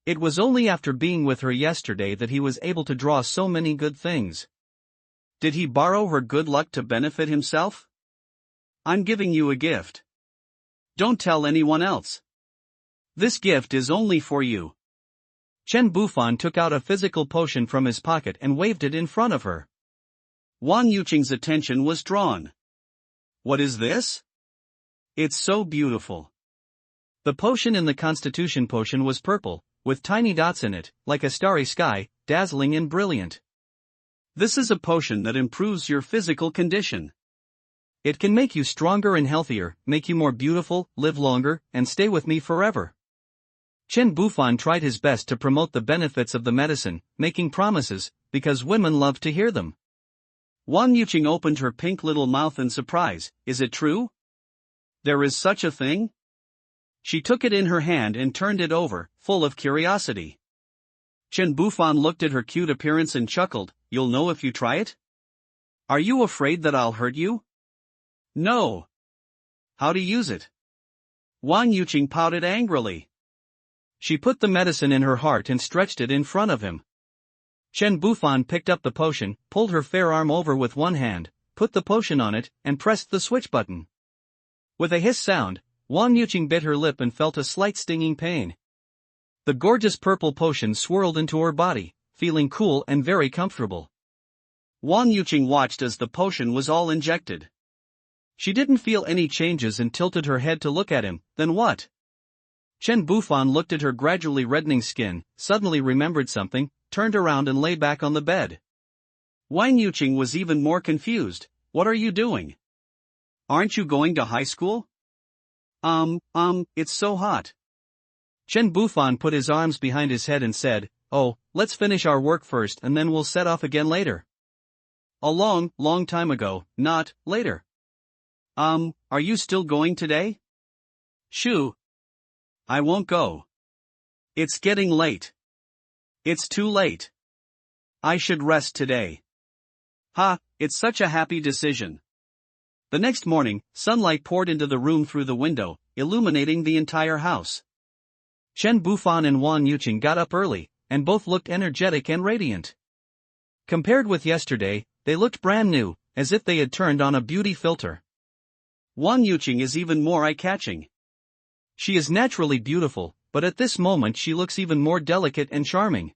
It was only after being with her yesterday that he was able to draw so many good things. Did he borrow her good luck to benefit himself? I'm giving you a gift. Don't tell anyone else. This gift is only for you. Chen Bufan took out a physical potion from his pocket and waved it in front of her. Wang Yuqing's attention was drawn. What is this? It's so beautiful. The potion in the Constitution potion was purple, with tiny dots in it, like a starry sky, dazzling and brilliant. This is a potion that improves your physical condition. It can make you stronger and healthier, make you more beautiful, live longer, and stay with me forever. Chen Bufan tried his best to promote the benefits of the medicine, making promises, because women love to hear them. Wang Yuqing opened her pink little mouth in surprise. Is it true? There is such a thing? She took it in her hand and turned it over, full of curiosity. Chen Bufan looked at her cute appearance and chuckled. You'll know if you try it? Are you afraid that I'll hurt you? No. How to use it? Wang Yuqing pouted angrily. She put the medicine in her heart and stretched it in front of him. Chen Bufan picked up the potion, pulled her fair arm over with one hand, put the potion on it, and pressed the switch button. With a hiss sound, Wang Yuqing bit her lip and felt a slight stinging pain. The gorgeous purple potion swirled into her body, feeling cool and very comfortable. Wang Yuqing watched as the potion was all injected. She didn't feel any changes and tilted her head to look at him. Then what? Chen Bufan looked at her gradually reddening skin, suddenly remembered something, turned around and lay back on the bed. Wang Yuqing was even more confused. What are you doing? Aren't you going to high school? It's so hot. Chen Bufan put his arms behind his head and said, Oh, let's finish our work first and then we'll set off again later. A long, long time ago, not later. Are you still going today? Shoo. I won't go. It's getting late. It's too late. I should rest today. Ha, it's such a happy decision. The next morning, sunlight poured into the room through the window, illuminating the entire house. Chen Bufan and Wang Yuqing got up early, and both looked energetic and radiant. Compared with yesterday, they looked brand new, as if they had turned on a beauty filter. Wang Yuqing is even more eye-catching. She is naturally beautiful, but at this moment she looks even more delicate and charming.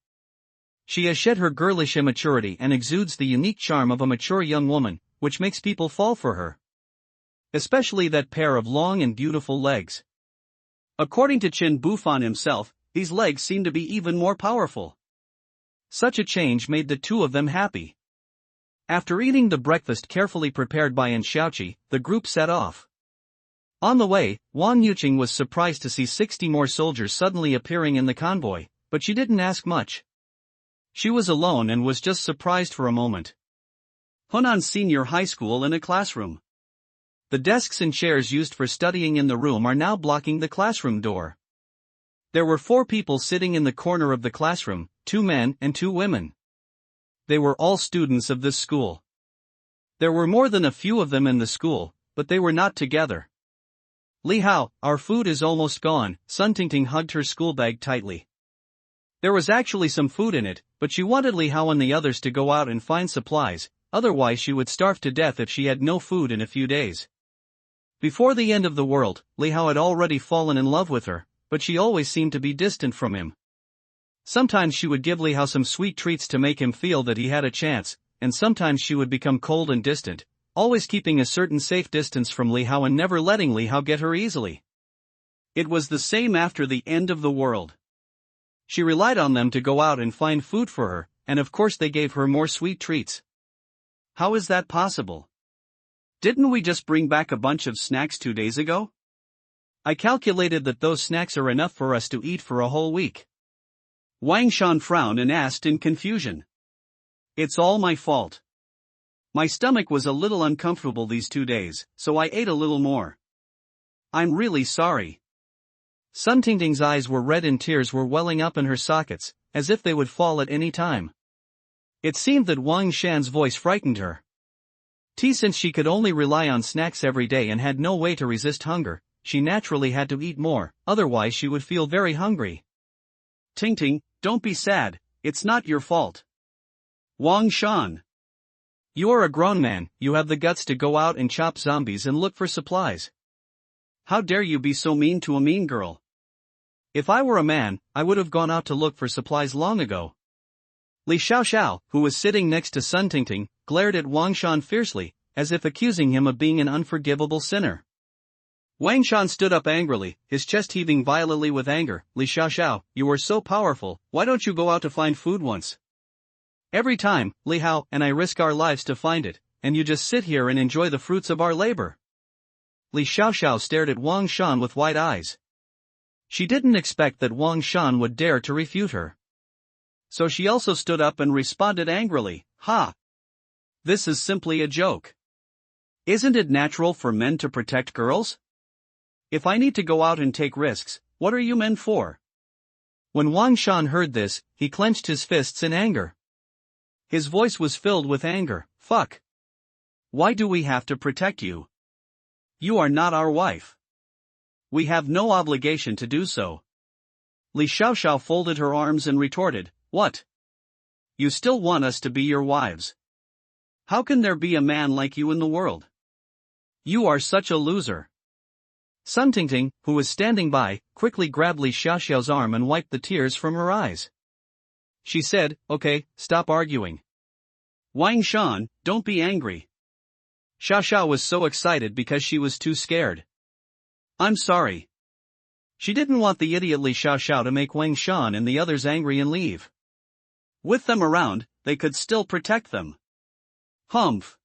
She has shed her girlish immaturity and exudes the unique charm of a mature young woman, which makes people fall for her. Especially that pair of long and beautiful legs. According to Chen Bufan himself, these legs seem to be even more powerful. Such a change made the two of them happy. After eating the breakfast carefully prepared by Xiaoqi, the group set off. On the way, Wang Yuqing was surprised to see 60 more soldiers suddenly appearing in the convoy, but she didn't ask much. She was alone and was just surprised for a moment. Hunan Senior High School in a classroom. The desks and chairs used for studying in the room are now blocking the classroom door. There were 4 people sitting in the corner of the classroom, 2 men and 2 women. They were all students of this school. There were more than a few of them in the school, but they were not together. Li Hao, our food is almost gone, Sun Tingting hugged her school bag tightly. There was actually some food in it, but she wanted Li Hao and the others to go out and find supplies, otherwise she would starve to death if she had no food in a few days. Before the end of the world, Li Hao had already fallen in love with her, but she always seemed to be distant from him. Sometimes she would give Li Hao some sweet treats to make him feel that he had a chance, and sometimes she would become cold and distant, always keeping a certain safe distance from Li Hao and never letting Li Hao get her easily. It was the same after the end of the world. She relied on them to go out and find food for her, and of course they gave her more sweet treats. How is that possible? Didn't we just bring back a bunch of snacks 2 days ago? I calculated that those snacks are enough for us to eat for a whole week. Wang Shan frowned and asked in confusion. It's all my fault. My stomach was a little uncomfortable these 2 days, so I ate a little more. I'm really sorry. Sun Tingting's eyes were red and tears were welling up in her sockets, as if they would fall at any time. It seemed that Wang Shan's voice frightened her. Since she could only rely on snacks every day and had no way to resist hunger, she naturally had to eat more, otherwise she would feel very hungry. Tingting, don't be sad, it's not your fault. Wang Shan. You are a grown man, you have the guts to go out and chop zombies and look for supplies. How dare you be so mean to a mean girl? If I were a man, I would have gone out to look for supplies long ago. Li Xiaoxiao, who was sitting next to Sun Tingting, glared at Wang Shan fiercely, as if accusing him of being an unforgivable sinner. Wang Shan stood up angrily, his chest heaving violently with anger. Li Xiaoxiao, you are so powerful, why don't you go out to find food once? Every time, Li Hao and I risk our lives to find it, and you just sit here and enjoy the fruits of our labor. Li Xiaoxiao stared at Wang Shan with wide eyes. She didn't expect that Wang Shan would dare to refute her. So she also stood up and responded angrily, Ha! This is simply a joke. Isn't it natural for men to protect girls? If I need to go out and take risks, what are you men for? When Wang Shan heard this, he clenched his fists in anger. His voice was filled with anger. Fuck! Why do we have to protect you? You are not our wife. We have no obligation to do so. Li Xiaoxiao folded her arms and retorted, What? You still want us to be your wives? How can there be a man like you in the world? You are such a loser. Sun Tingting, who was standing by, quickly grabbed Li Xiaoxiao's arm and wiped the tears from her eyes. She said, Okay, stop arguing. Wang Shan, don't be angry. Xiaoxiao was so excited because she was too scared. I'm sorry. She didn't want the idiot Li Xiaoxiao to make Wang Shan and the others angry and leave. With them around, they could still protect them. Humph.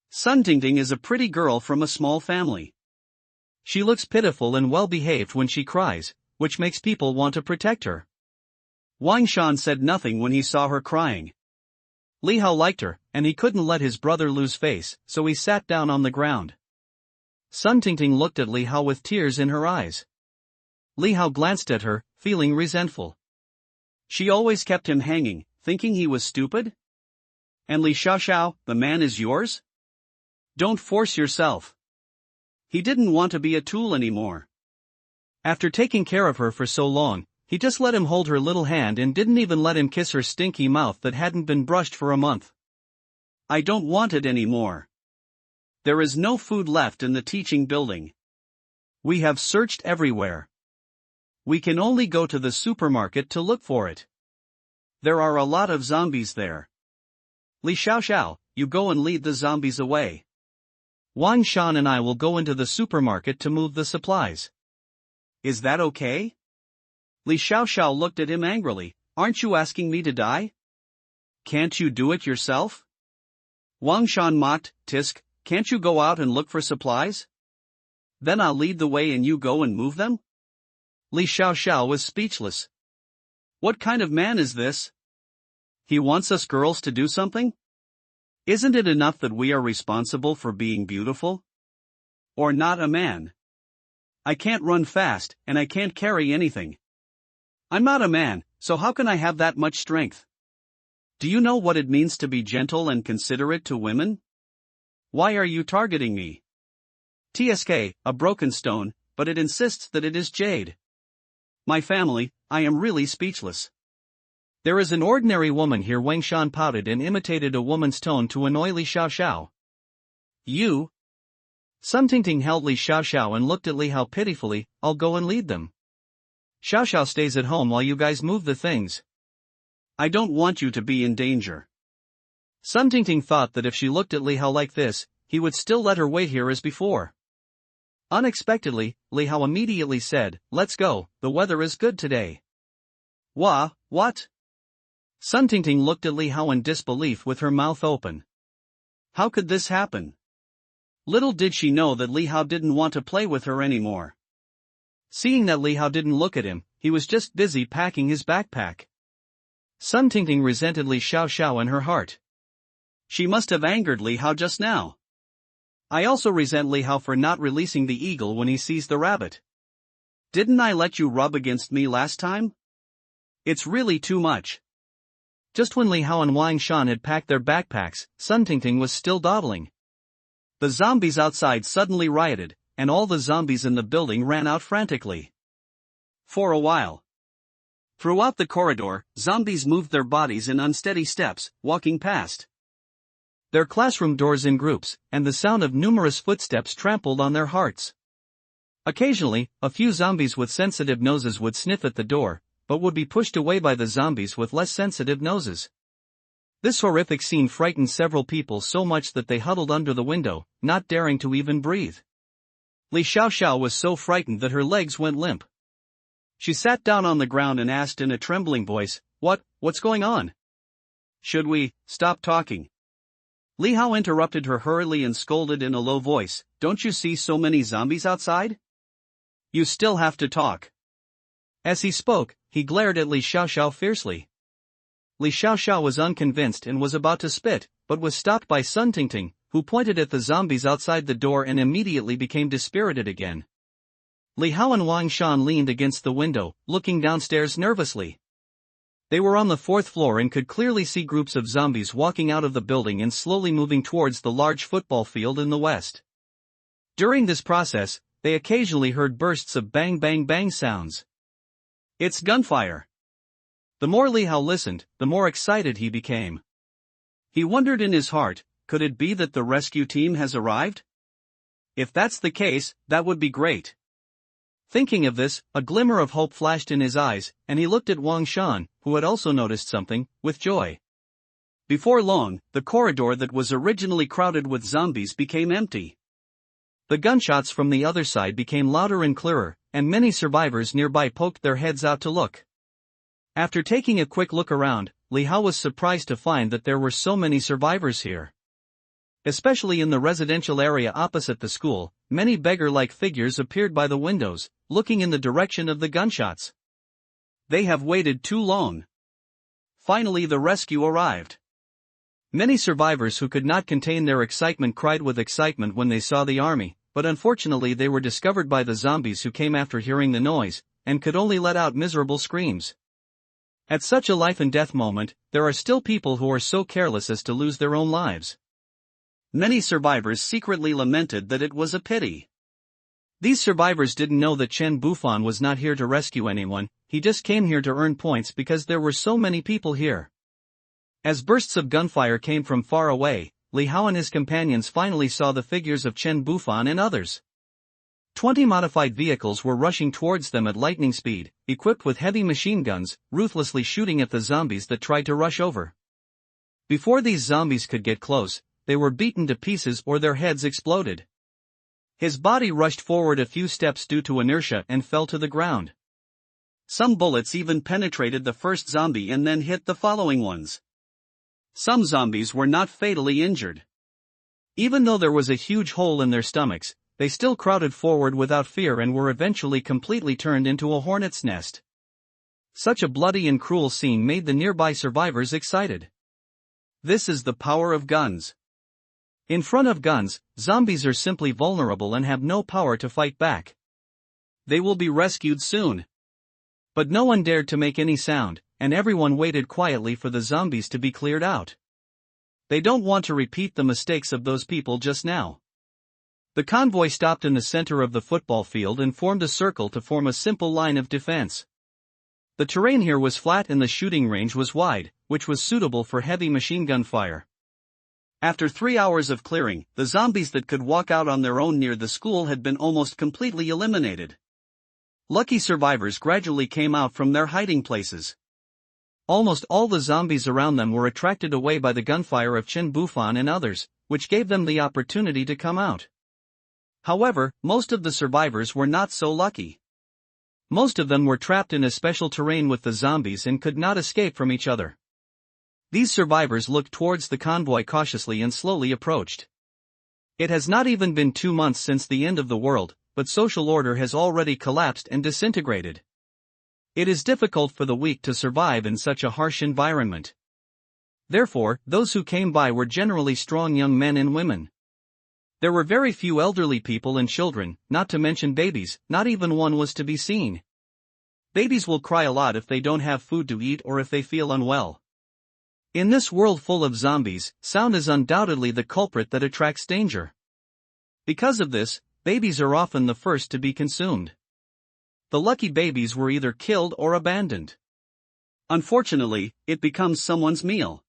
Sun Tingting is a pretty girl from a small family. She looks pitiful and well-behaved when she cries, which makes people want to protect her. Wang Shan said nothing when he saw her crying. Li Hao liked her, and he couldn't let his brother lose face, so he sat down on the ground. Sun Tingting looked at Li Hao with tears in her eyes. Li Hao glanced at her, feeling resentful. She always kept him hanging, thinking he was stupid? And Li Xiaoxiao, the man is yours? Don't force yourself. He didn't want to be a tool anymore. After taking care of her for so long, he just let him hold her little hand and didn't even let him kiss her stinky mouth that hadn't been brushed for a month. I don't want it anymore. There is no food left in the teaching building. We have searched everywhere. We can only go to the supermarket to look for it. There are a lot of zombies there. Li Xiaoxiao, you go and lead the zombies away. Wang Shan and I will go into the supermarket to move the supplies. Is that okay? Li Xiaoxiao looked at him angrily. Aren't you asking me to die? Can't you do it yourself? Wang Shan mocked. Tisk, can't you go out and look for supplies? Then I'll lead the way and you go and move them? Li Xiaoxiao was speechless. What kind of man is this? He wants us girls to do something? Isn't it enough that we are responsible for being beautiful? Or not a man? I can't run fast, and I can't carry anything. I'm not a man, so how can I have that much strength? Do you know what it means to be gentle and considerate to women? Why are you targeting me? TSK, a broken stone, but it insists that it is jade. My family, I am really speechless. There is an ordinary woman here. Wang Shan pouted and imitated a woman's tone to annoy Li Xiaoxiao. You? Sun Tingting held Li Xiaoxiao and looked at Li Hao pitifully. I'll go and lead them. Xiaoxiao stays at home while you guys move the things. I don't want you to be in danger. Sun Tingting thought that if she looked at Li Hao like this, he would still let her wait here as before. Unexpectedly, Li Hao immediately said, let's go, the weather is good today. What? Sun Tingting looked at Li Hao in disbelief with her mouth open. How could this happen? Little did she know that Li Hao didn't want to play with her anymore. Seeing that Li Hao didn't look at him, he was just busy packing his backpack. Sun Tingting resented Li Xiaoxiao in her heart. She must have angered Li Hao just now. I also resent Li Hao for not releasing the eagle when he sees the rabbit. Didn't I let you rub against me last time? It's really too much. Just when Li Hao and Wang Shan had packed their backpacks, Sun Tingting was still dawdling. The zombies outside suddenly rioted, and all the zombies in the building ran out frantically. For a while. Throughout the corridor, zombies moved their bodies in unsteady steps, walking past their classroom doors in groups, and the sound of numerous footsteps trampled on their hearts. Occasionally, a few zombies with sensitive noses would sniff at the door, but would be pushed away by the zombies with less sensitive noses. This horrific scene frightened several people so much that they huddled under the window, not daring to even breathe. Li Xiaoxiao was so frightened that her legs went limp. She sat down on the ground and asked in a trembling voice, What's going on? Should we stop talking? Li Hao interrupted her hurriedly and scolded in a low voice, Don't you see so many zombies outside? You still have to talk. As he spoke, he glared at Li Xiaoxiao fiercely. Li Xiaoxiao was unconvinced and was about to spit, but was stopped by Sun Tingting, who pointed at the zombies outside the door and immediately became dispirited again. Li Hao and Wang Shan leaned against the window, looking downstairs nervously. They were on the fourth floor and could clearly see groups of zombies walking out of the building and slowly moving towards the large football field in the west. During this process, they occasionally heard bursts of bang bang bang sounds. It's gunfire. The more Li Hao listened, the more excited he became. He wondered in his heart, could it be that the rescue team has arrived? If that's the case, that would be great. Thinking of this, a glimmer of hope flashed in his eyes, and he looked at Wang Shan, who had also noticed something, with joy. Before long, the corridor that was originally crowded with zombies became empty. The gunshots from the other side became louder and clearer, and many survivors nearby poked their heads out to look. After taking a quick look around, Li Hao was surprised to find that there were so many survivors here. Especially in the residential area opposite the school, many beggar-like figures appeared by the windows, looking in the direction of the gunshots. They have waited too long. Finally the rescue arrived. Many survivors who could not contain their excitement cried with excitement when they saw the army, but unfortunately they were discovered by the zombies who came after hearing the noise, and could only let out miserable screams. At such a life-and-death moment, there are still people who are so careless as to lose their own lives. Many survivors secretly lamented that it was a pity. These survivors didn't know that Chen Bufan was not here to rescue anyone, he just came here to earn points because there were so many people here. As bursts of gunfire came from far away, Li Hao and his companions finally saw the figures of Chen Bufan and others. 20 modified vehicles were rushing towards them at lightning speed, equipped with heavy machine guns, ruthlessly shooting at the zombies that tried to rush over. Before these zombies could get close, they were beaten to pieces or their heads exploded. His body rushed forward a few steps due to inertia and fell to the ground. Some bullets even penetrated the first zombie and then hit the following ones. Some zombies were not fatally injured. Even though there was a huge hole in their stomachs, they still crowded forward without fear and were eventually completely turned into a hornet's nest. Such a bloody and cruel scene made the nearby survivors excited. This is the power of guns. In front of guns, zombies are simply vulnerable and have no power to fight back. They will be rescued soon. But no one dared to make any sound, and everyone waited quietly for the zombies to be cleared out. They don't want to repeat the mistakes of those people just now. The convoy stopped in the center of the football field and formed a circle to form a simple line of defense. The terrain here was flat and the shooting range was wide, which was suitable for heavy machine gun fire. After 3 hours of clearing, the zombies that could walk out on their own near the school had been almost completely eliminated. Lucky survivors gradually came out from their hiding places. Almost all the zombies around them were attracted away by the gunfire of Chen Bufan and others, which gave them the opportunity to come out. However, most of the survivors were not so lucky. Most of them were trapped in a special terrain with the zombies and could not escape from each other. These survivors looked towards the convoy cautiously and slowly approached. It has not even been 2 months since the end of the world, but social order has already collapsed and disintegrated. It is difficult for the weak to survive in such a harsh environment. Therefore, those who came by were generally strong young men and women. There were very few elderly people and children, not to mention babies, not even one was to be seen. Babies will cry a lot if they don't have food to eat or if they feel unwell. In this world full of zombies, sound is undoubtedly the culprit that attracts danger. Because of this, babies are often the first to be consumed. The lucky babies were either killed or abandoned. Unfortunately, it becomes someone's meal.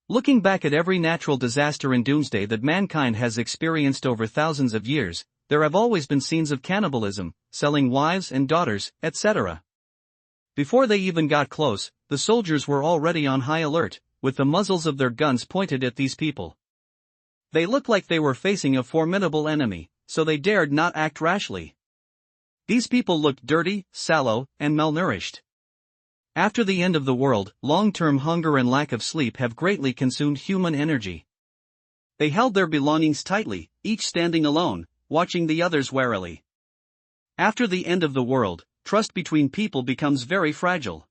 Looking back at every natural disaster and doomsday that mankind has experienced over thousands of years, there have always been scenes of cannibalism, selling wives and daughters, etc. Before they even got close, the soldiers were already on high alert, with the muzzles of their guns pointed at these people. They looked like they were facing a formidable enemy, so they dared not act rashly. These people looked dirty, sallow, and malnourished. After the end of the world, long-term hunger and lack of sleep have greatly consumed human energy. They held their belongings tightly, each standing alone, watching the others warily. After the end of the world, trust between people becomes very fragile.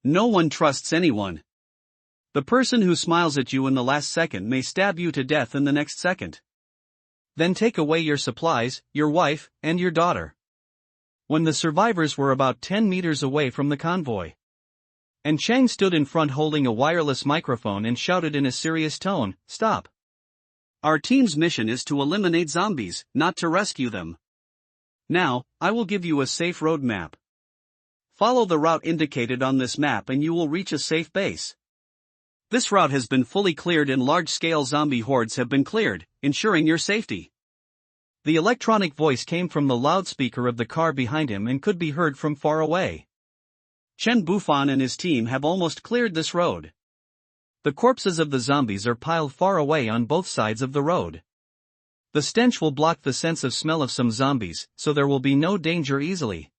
No one trusts anyone. The person who smiles at you in the last second may stab you to death in the next second. Then take away your supplies, your wife, and your daughter. When the survivors were about 10 meters away from the convoy, and Chang stood in front holding a wireless microphone and shouted in a serious tone, "Stop. Our team's mission is to eliminate zombies, not to rescue them. Now, I will give you a safe road map. Follow the route indicated on this map and you will reach a safe base. This route has been fully cleared and large-scale zombie hordes have been cleared, ensuring your safety." The electronic voice came from the loudspeaker of the car behind him and could be heard from far away. Chen Bufan and his team have almost cleared this road. The corpses of the zombies are piled far away on both sides of the road. The stench will block the sense of smell of some zombies, so there will be no danger easily.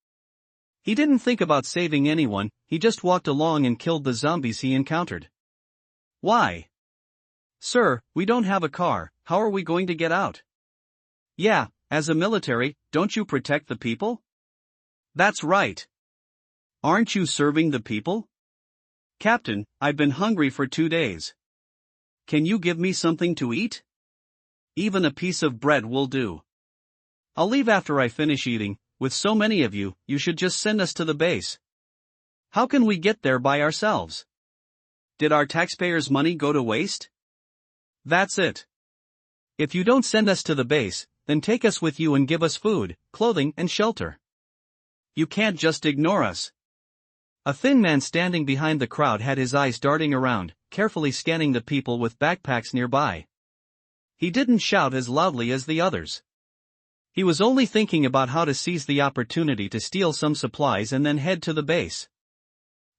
He didn't think about saving anyone, he just walked along and killed the zombies he encountered. Why? Sir, we don't have a car, how are we going to get out? Yeah, as a military, don't you protect the people? That's right. Aren't you serving the people? Captain, I've been hungry for 2 days. Can you give me something to eat? Even a piece of bread will do. I'll leave after I finish eating, with so many of you, you should just send us to the base. How can we get there by ourselves? Did our taxpayers' money go to waste? That's it. If you don't send us to the base, then take us with you and give us food, clothing and shelter. You can't just ignore us. A thin man standing behind the crowd had his eyes darting around, carefully scanning the people with backpacks nearby. He didn't shout as loudly as the others. He was only thinking about how to seize the opportunity to steal some supplies and then head to the base.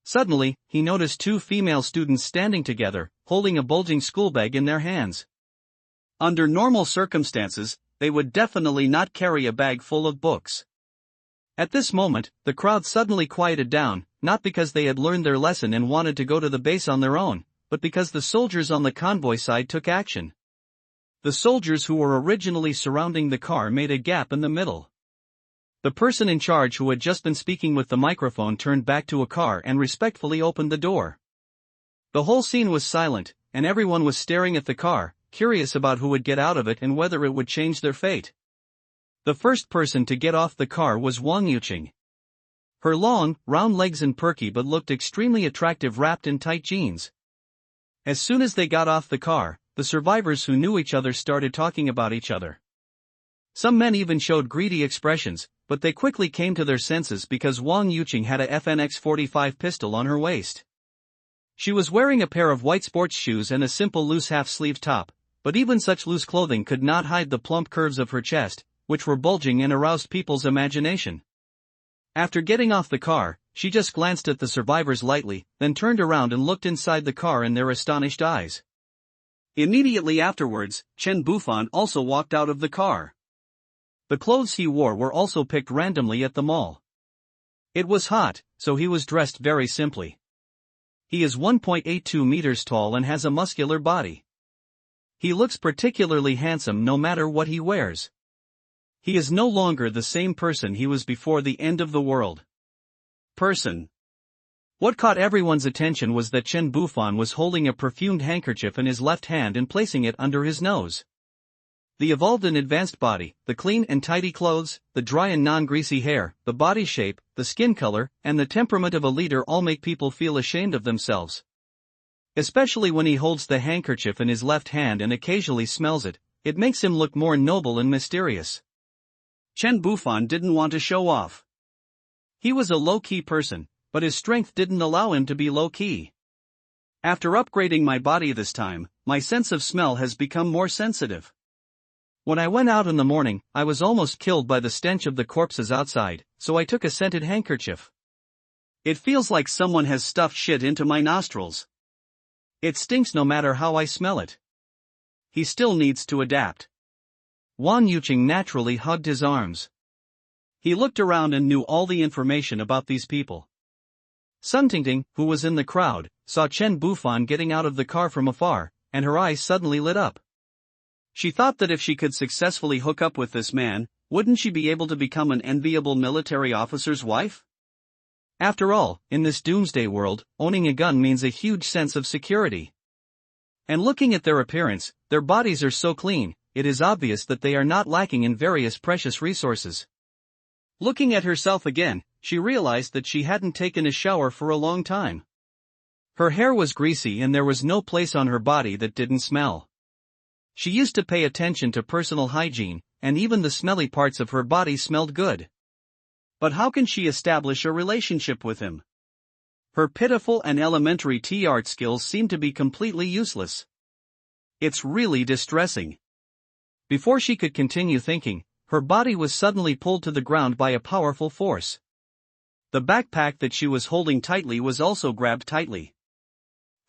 Suddenly, he noticed 2 female students standing together, holding a bulging school bag in their hands. Under normal circumstances, they would definitely not carry a bag full of books. At this moment, the crowd suddenly quieted down, not because they had learned their lesson and wanted to go to the base on their own, but because the soldiers on the convoy side took action. The soldiers who were originally surrounding the car made a gap in the middle. The person in charge who had just been speaking with the microphone turned back to a car and respectfully opened the door. The whole scene was silent, and everyone was staring at the car, curious about who would get out of it and whether it would change their fate. The first person to get off the car was Wang Yuqing. Her long, round legs and perky but looked extremely attractive wrapped in tight jeans. As soon as they got off the car, the survivors who knew each other started talking about each other. Some men even showed greedy expressions, but they quickly came to their senses because Wang Yuqing had a FNX-45 pistol on her waist. She was wearing a pair of white sports shoes and a simple loose half-sleeve top, but even such loose clothing could not hide the plump curves of her chest, which were bulging and aroused people's imagination. After getting off the car, she just glanced at the survivors lightly, then turned around and looked inside the car in their astonished eyes. Immediately afterwards, Chen Bufan also walked out of the car. The clothes he wore were also picked randomly at the mall. It was hot, so he was dressed very simply. He is 1.82 meters tall and has a muscular body. He looks particularly handsome no matter what he wears. He is no longer the same person he was before the end of the world. What caught everyone's attention was that Chen Bufan was holding a perfumed handkerchief in his left hand and placing it under his nose. The evolved and advanced body, the clean and tidy clothes, the dry and non-greasy hair, the body shape, the skin color, and the temperament of a leader all make people feel ashamed of themselves. Especially when he holds the handkerchief in his left hand and occasionally smells it, it makes him look more noble and mysterious. Chen Bufan didn't want to show off. He was a low-key person, but his strength didn't allow him to be low-key. After upgrading my body this time, my sense of smell has become more sensitive. When I went out in the morning, I was almost killed by the stench of the corpses outside, so I took a scented handkerchief. It feels like someone has stuffed shit into my nostrils. It stinks no matter how I smell it. He still needs to adapt. Wang Yuqing naturally hugged his arms. He looked around and knew all the information about these people. Sun Tingting, who was in the crowd, saw Chen Bufan getting out of the car from afar, and her eyes suddenly lit up. She thought that if she could successfully hook up with this man, wouldn't she be able to become an enviable military officer's wife? After all, in this doomsday world, owning a gun means a huge sense of security. And looking at their appearance, their bodies are so clean, it is obvious that they are not lacking in various precious resources. Looking at herself again, she realized that she hadn't taken a shower for a long time. Her hair was greasy and there was no place on her body that didn't smell. She used to pay attention to personal hygiene, and even the smelly parts of her body smelled good. But how can she establish a relationship with him? Her pitiful and elementary tea art skills seem to be completely useless. It's really distressing. Before she could continue thinking, her body was suddenly pulled to the ground by a powerful force. The backpack that she was holding tightly was also grabbed tightly.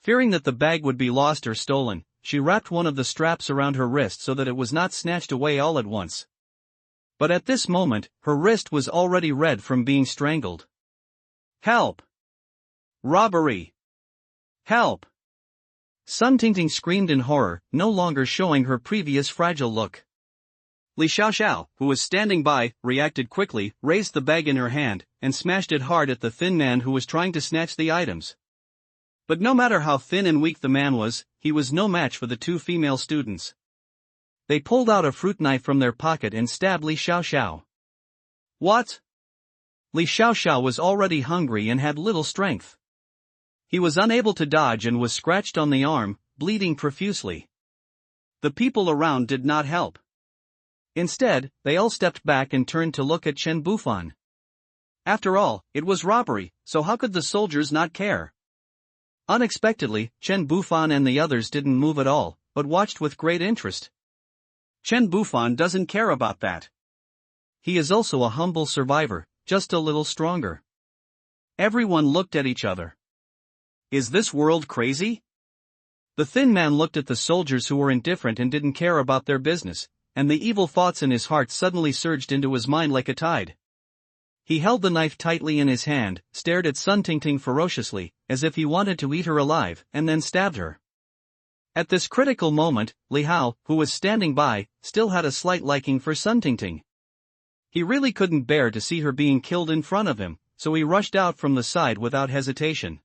Fearing that the bag would be lost or stolen, she wrapped one of the straps around her wrist so that it was not snatched away all at once. But at this moment, her wrist was already red from being strangled. Help! Robbery! Help! Sun Tingting screamed in horror, no longer showing her previous fragile look. Li Xiaoxiao, who was standing by, reacted quickly, raised the bag in her hand, and smashed it hard at the thin man who was trying to snatch the items. But no matter how thin and weak the man was, he was no match for the two female students. They pulled out a fruit knife from their pocket and stabbed Li Xiaoxiao. What? Li Xiaoxiao was already hungry and had little strength. He was unable to dodge and was scratched on the arm, bleeding profusely. The people around did not help. Instead, they all stepped back and turned to look at Chen Bufan. After all, it was robbery, so how could the soldiers not care? Unexpectedly, Chen Bufan and the others didn't move at all, but watched with great interest. Chen Bufan doesn't care about that. He is also a humble survivor, just a little stronger. Everyone looked at each other. Is this world crazy? The thin man looked at the soldiers who were indifferent and didn't care about their business, and the evil thoughts in his heart suddenly surged into his mind like a tide. He held the knife tightly in his hand, stared at Sun Tingting ferociously, as if he wanted to eat her alive, and then stabbed her. At this critical moment, Li Hao, who was standing by, still had a slight liking for Sun Tingting. He really couldn't bear to see her being killed in front of him, so he rushed out from the side without hesitation.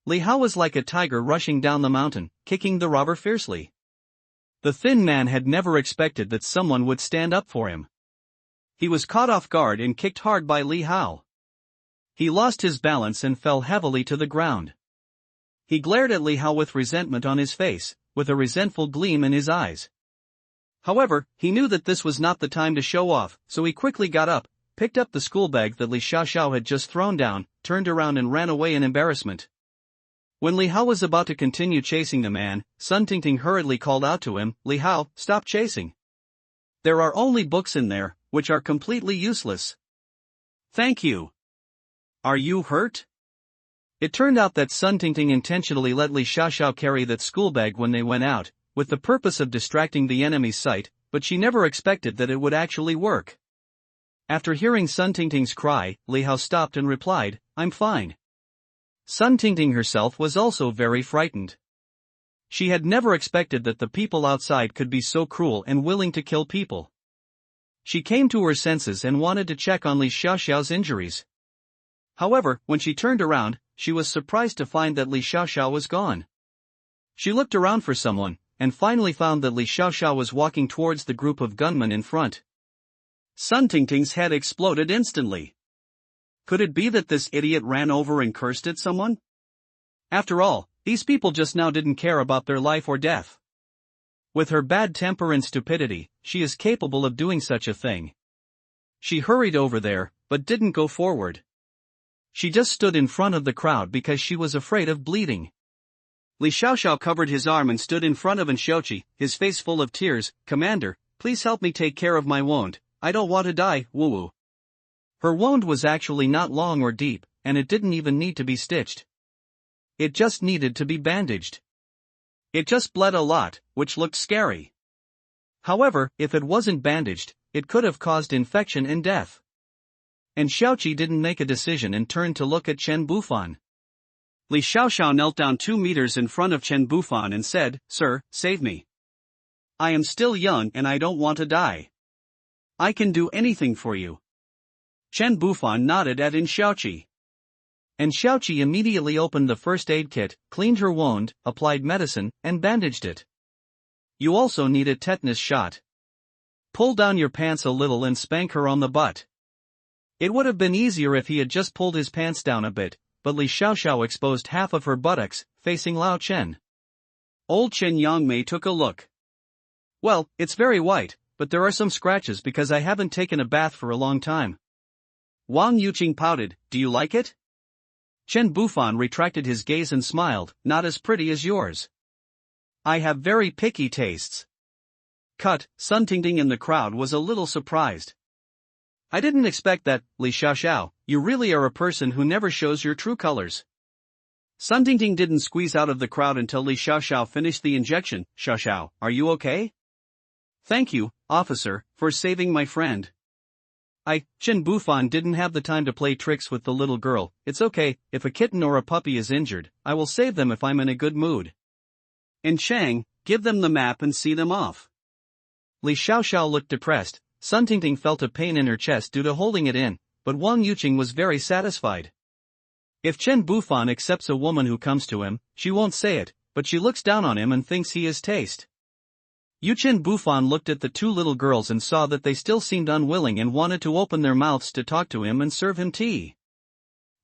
Li Hao was like a tiger rushing down the mountain, kicking the robber fiercely. The thin man had never expected that someone would stand up for him. He was caught off guard and kicked hard by Li Hao. He lost his balance and fell heavily to the ground. He glared at Li Hao with resentment on his face, with a resentful gleam in his eyes. However, he knew that this was not the time to show off, so he quickly got up, picked up the school bag that Li Xiaoxiao had just thrown down, turned around and ran away in embarrassment. When Li Hao was about to continue chasing the man, Sun Tingting hurriedly called out to him, "Li Hao, stop chasing. There are only books in there, which are completely useless." "Thank you. Are you hurt?" It turned out that Sun Tingting intentionally let Li Xiaoxiao carry that school bag when they went out, with the purpose of distracting the enemy's sight, but she never expected that it would actually work. After hearing Sun Tingting's cry, Li Hao stopped and replied, "I'm fine." Sun Tingting herself was also very frightened. She had never expected that the people outside could be so cruel and willing to kill people. She came to her senses and wanted to check on Li Xiaoxiao's injuries. However, when she turned around, she was surprised to find that Li Xiaoxiao was gone. She looked around for someone, and finally found that Li Xiaoxiao was walking towards the group of gunmen in front. Sun Tingting's head exploded instantly. Could it be that this idiot ran over and cursed at someone? After all, these people just now didn't care about their life or death. With her bad temper and stupidity, she is capable of doing such a thing. She hurried over there, but didn't go forward. She just stood in front of the crowd because she was afraid of bleeding. Li Xiaoxiao covered his arm and stood in front of Xiaoqi, his face full of tears. "Commander, please help me take care of my wound. I don't want to die, woo-woo." Her wound was actually not long or deep, and it didn't even need to be stitched. It just needed to be bandaged. It just bled a lot, which looked scary. However, if it wasn't bandaged, it could have caused infection and death. And Xiaoqi didn't make a decision and turned to look at Chen Bufan. Li Xiaoxiao knelt down 2 meters in front of Chen Bufan and said, "Sir, save me. I am still young and I don't want to die. I can do anything for you." Chen Bufan nodded at Xiaoqi. And Xiaoqi immediately opened the first aid kit, cleaned her wound, applied medicine, and bandaged it. "You also need a tetanus shot. Pull down your pants a little and spank her on the butt." It would have been easier if he had just pulled his pants down a bit, but Li Xiaoxiao exposed half of her buttocks, facing Lao Chen. Old Chen Yangmei took a look. "Well, it's very white, but there are some scratches because I haven't taken a bath for a long time." Wang Yuqing pouted, "Do you like it?" Chen Bufan retracted his gaze and smiled, "Not as pretty as yours. I have very picky tastes." Cut. Sun Tingting in the crowd was a little surprised. "I didn't expect that, Li Xiaoxiao, you really are a person who never shows your true colors." Sun Tingting didn't squeeze out of the crowd until Li Xiaoxiao finished the injection. "Xiaoxiao, are you okay?" "Thank you, officer, for saving my friend." Chen Bufan didn't have the time to play tricks with the little girl. "It's okay, if a kitten or a puppy is injured, I will save them if I'm in a good mood." "And Chang, give them the map and see them off." Li Xiaoxiao looked depressed. Sun Tingting felt a pain in her chest due to holding it in, but Wang Yuqing was very satisfied. If Chen Bufan accepts a woman who comes to him, she won't say it, but she looks down on him and thinks he is taste. Chen Bufan looked at the 2 little girls and saw that they still seemed unwilling and wanted to open their mouths to talk to him and serve him tea.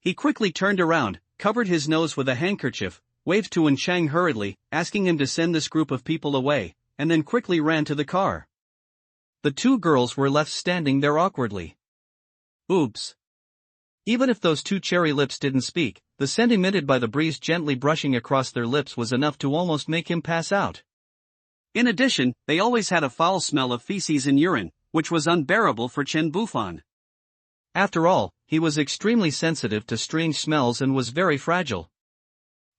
He quickly turned around, covered his nose with a handkerchief, waved to Wen Chang hurriedly, asking him to send this group of people away, and then quickly ran to the car. The 2 girls were left standing there awkwardly. Oops. Even if those 2 cherry lips didn't speak, the scent emitted by the breeze gently brushing across their lips was enough to almost make him pass out. In addition, they always had a foul smell of feces and urine, which was unbearable for Chen Bufan. After all, he was extremely sensitive to strange smells and was very fragile.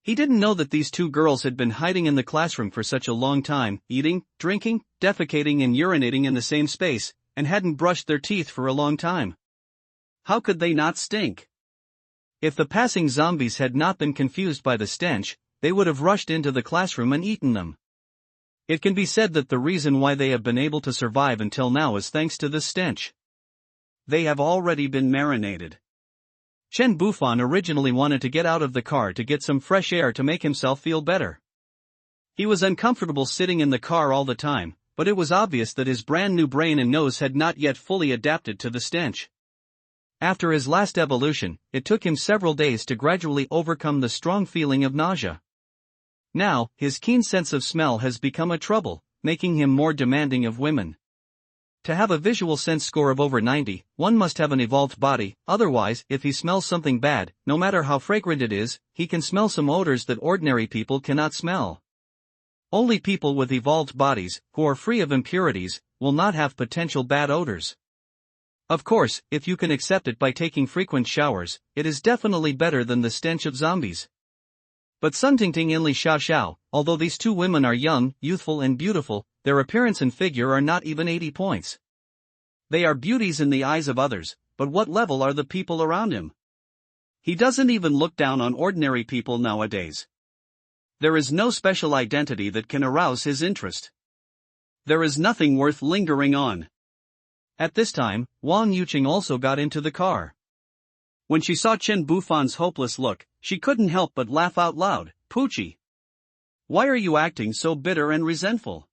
He didn't know that these 2 girls had been hiding in the classroom for such a long time, eating, drinking, defecating and urinating in the same space, and hadn't brushed their teeth for a long time. How could they not stink? If the passing zombies had not been confused by the stench, they would have rushed into the classroom and eaten them. It can be said that the reason why they have been able to survive until now is thanks to this stench. They have already been marinated. Chen Bufan originally wanted to get out of the car to get some fresh air to make himself feel better. He was uncomfortable sitting in the car all the time, but it was obvious that his brand new brain and nose had not yet fully adapted to the stench. After his last evolution, it took him several days to gradually overcome the strong feeling of nausea. Now, his keen sense of smell has become a trouble, making him more demanding of women. To have a visual sense score of over 90, one must have an evolved body, otherwise, if he smells something bad, no matter how fragrant it is, he can smell some odors that ordinary people cannot smell. Only people with evolved bodies, who are free of impurities, will not have potential bad odors. Of course, if you can accept it by taking frequent showers, it is definitely better than the stench of zombies. But Sun Tingting and Li Xiaoxiao, although these two women are young, youthful and beautiful, their appearance and figure are not even 80 points. They are beauties in the eyes of others, but what level are the people around him? He doesn't even look down on ordinary people nowadays. There is no special identity that can arouse his interest. There is nothing worth lingering on. At this time, Wang Yuqing also got into the car. When she saw Chen Bufan's hopeless look, she couldn't help but laugh out loud. Poochie! Why are you acting so bitter and resentful?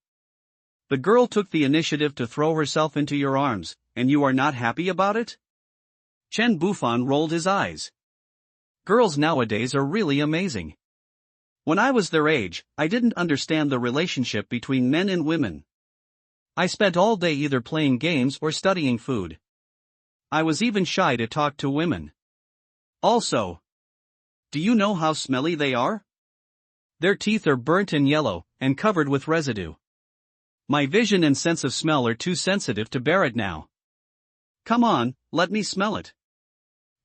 The girl took the initiative to throw herself into your arms, and you are not happy about it? Chen Bufan rolled his eyes. Girls nowadays are really amazing. When I was their age, I didn't understand the relationship between men and women. I spent all day either playing games or studying food. I was even shy to talk to women. Also, do you know how smelly they are? Their teeth are burnt and yellow, and covered with residue. My vision and sense of smell are too sensitive to bear it now. Come on, let me smell it.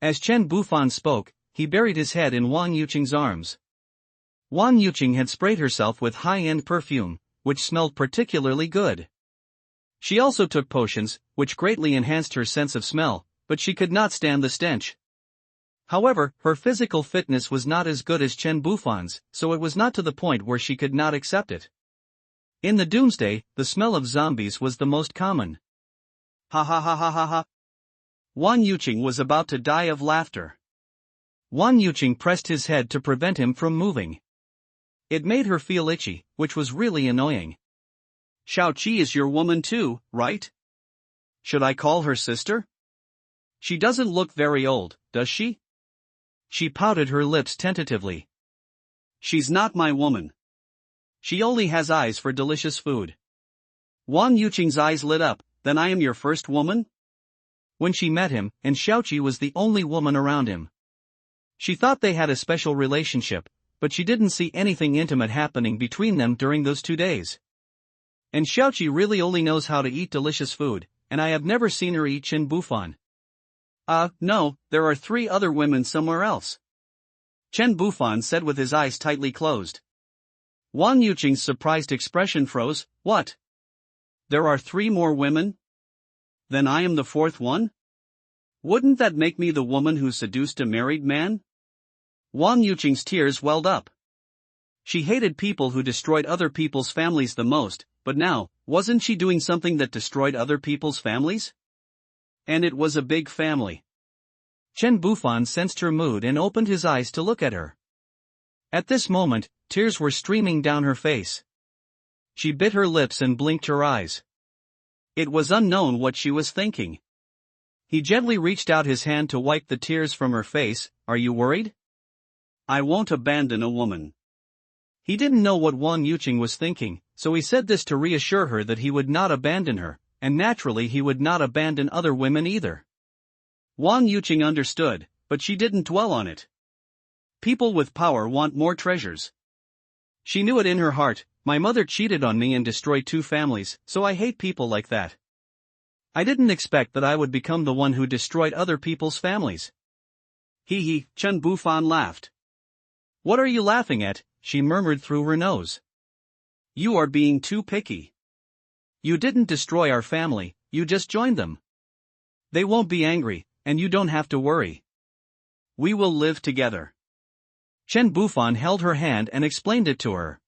As Chen Bufan spoke, he buried his head in Wang Yuqing's arms. Wang Yuqing had sprayed herself with high-end perfume, which smelled particularly good. She also took potions, which greatly enhanced her sense of smell, but she could not stand the stench. However, her physical fitness was not as good as Chen Bufan's, so it was not to the point where she could not accept it. In the doomsday, the smell of zombies was the most common. Ha ha ha ha ha ha. Wang Yuqing was about to die of laughter. Wang Yuqing pressed his head to prevent him from moving. It made her feel itchy, which was really annoying. Xiao Qi is your woman too, right? Should I call her sister? She doesn't look very old, does she? She pouted her lips tentatively. She's not my woman. She only has eyes for delicious food. Wang Yuqing's eyes lit up. Then I am your first woman? When she met him, and Xiaoqi was the only woman around him. She thought they had a special relationship, but she didn't see anything intimate happening between them during those 2 days. And Xiaoqi really only knows how to eat delicious food, and I have never seen her eat Chen Bufan. No, there are 3 other women somewhere else. Chen Bufan said with his eyes tightly closed. Wang Yuqing's surprised expression froze. What? There are 3 more women? Then I am the 4th one? Wouldn't that make me the woman who seduced a married man? Wang Yuqing's tears welled up. She hated people who destroyed other people's families the most, but now, wasn't she doing something that destroyed other people's families? And it was a big family. Chen Bufan sensed her mood and opened his eyes to look at her. At this moment, tears were streaming down her face. She bit her lips and blinked her eyes. It was unknown what she was thinking. He gently reached out his hand to wipe the tears from her face. Are you worried? I won't abandon a woman. He didn't know what Wang Yuqing was thinking, so he said this to reassure her that he would not abandon her, and naturally he would not abandon other women either. Wang Yuqing understood, but she didn't dwell on it. People with power want more treasures. She knew it in her heart. My mother cheated on me and destroyed 2 families, so I hate people like that. I didn't expect that I would become the one who destroyed other people's families. He, Chen Bufan laughed. What are you laughing at? She murmured through her nose. You are being too picky. You didn't destroy our family, you just joined them. They won't be angry, and you don't have to worry. We will live together. Chen Bufan held her hand and explained it to her.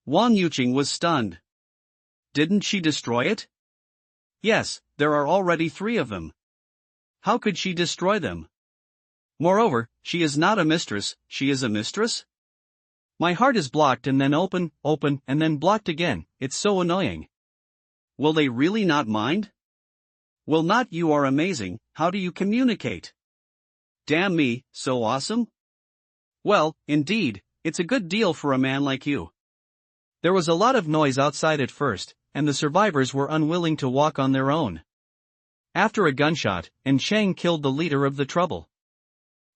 Wang Yuqing was stunned. Didn't she destroy it? Yes, there are already 3 of them. How could she destroy them? Moreover, she is not a mistress, she is a mistress? My heart is blocked and then open, and then blocked again, it's so annoying. Will they really not mind? Will not. You are amazing, how do you communicate? Damn me, so awesome? Well, indeed, it's a good deal for a man like you. There was a lot of noise outside at first, and the survivors were unwilling to walk on their own. After a gunshot, and Chang killed the leader of the trouble.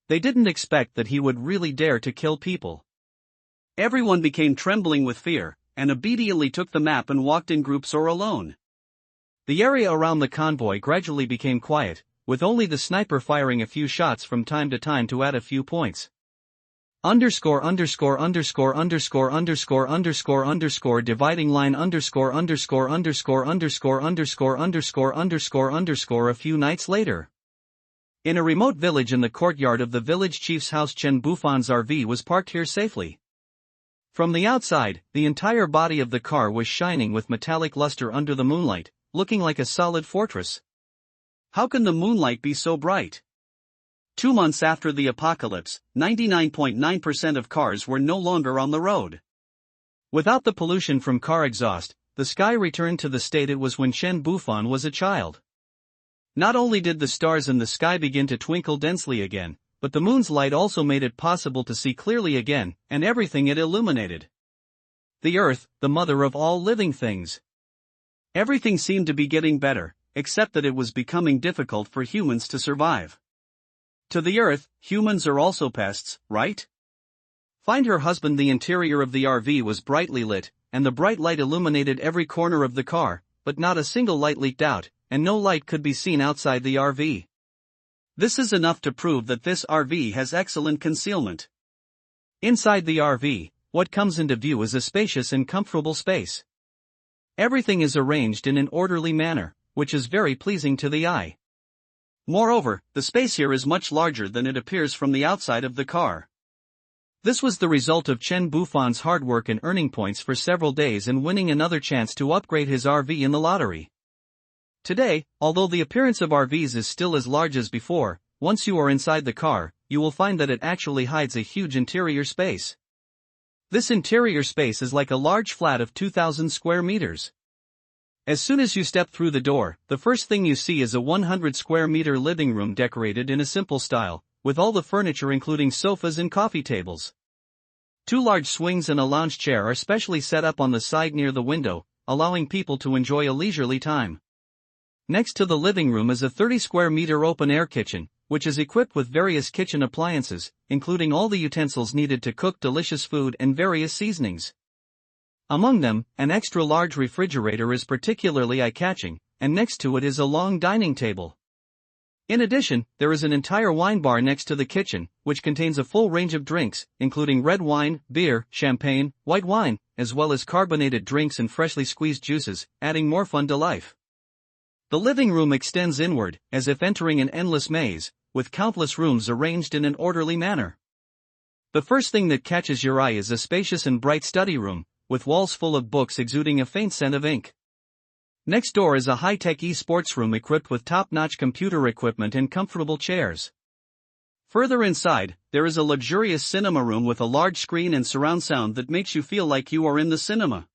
They didn't expect that he would really dare to kill people. Everyone became trembling with fear, and obediently took the map and walked in groups or alone. The area around the convoy gradually became quiet, with only the sniper firing a few shots from time to time to add a few points. Dividing line a few nights later. In a remote village in the courtyard of the village chief's house, Chen Bufan's RV was parked here safely. From the outside, the entire body of the car was shining with metallic luster under the moonlight, looking like a solid fortress. How can the moonlight be so bright? 2 months after the apocalypse, 99.9% of cars were no longer on the road. Without the pollution from car exhaust, the sky returned to the state it was when Chen Bufan was a child. Not only did the stars in the sky begin to twinkle densely again, but the moon's light also made it possible to see clearly again, and everything it illuminated. The earth, the mother of all living things. Everything seemed to be getting better, except that it was becoming difficult for humans to survive. To the earth, humans are also pests, right? Find her husband. The interior of the RV was brightly lit, and the bright light illuminated every corner of the car, but not a single light leaked out, and no light could be seen outside the RV. This is enough to prove that this RV has excellent concealment. Inside the RV, what comes into view is a spacious and comfortable space. Everything is arranged in an orderly manner, which is very pleasing to the eye. Moreover, the space here is much larger than it appears from the outside of the car. This was the result of Chen Bufan's hard work and earning points for several days and winning another chance to upgrade his RV in the lottery. Today, although the appearance of RVs is still as large as before, once you are inside the car, you will find that it actually hides a huge interior space. This interior space is like a large flat of 2,000 square meters. As soon as you step through the door, the first thing you see is a 100 square meter living room decorated in a simple style, with all the furniture including sofas and coffee tables. 2 large swings and a lounge chair are specially set up on the side near the window, allowing people to enjoy a leisurely time. Next to the living room is a 30 square meter open-air kitchen, which is equipped with various kitchen appliances, including all the utensils needed to cook delicious food and various seasonings. Among them, an extra-large refrigerator is particularly eye-catching, and next to it is a long dining table. In addition, there is an entire wine bar next to the kitchen, which contains a full range of drinks, including red wine, beer, champagne, white wine, as well as carbonated drinks and freshly squeezed juices, adding more fun to life. The living room extends inward, as if entering an endless maze, with countless rooms arranged in an orderly manner. The first thing that catches your eye is a spacious and bright study room, with walls full of books exuding a faint scent of ink. Next door is a high-tech e-sports room equipped with top-notch computer equipment and comfortable chairs. Further inside, there is a luxurious cinema room with a large screen and surround sound that makes you feel like you are in the cinema.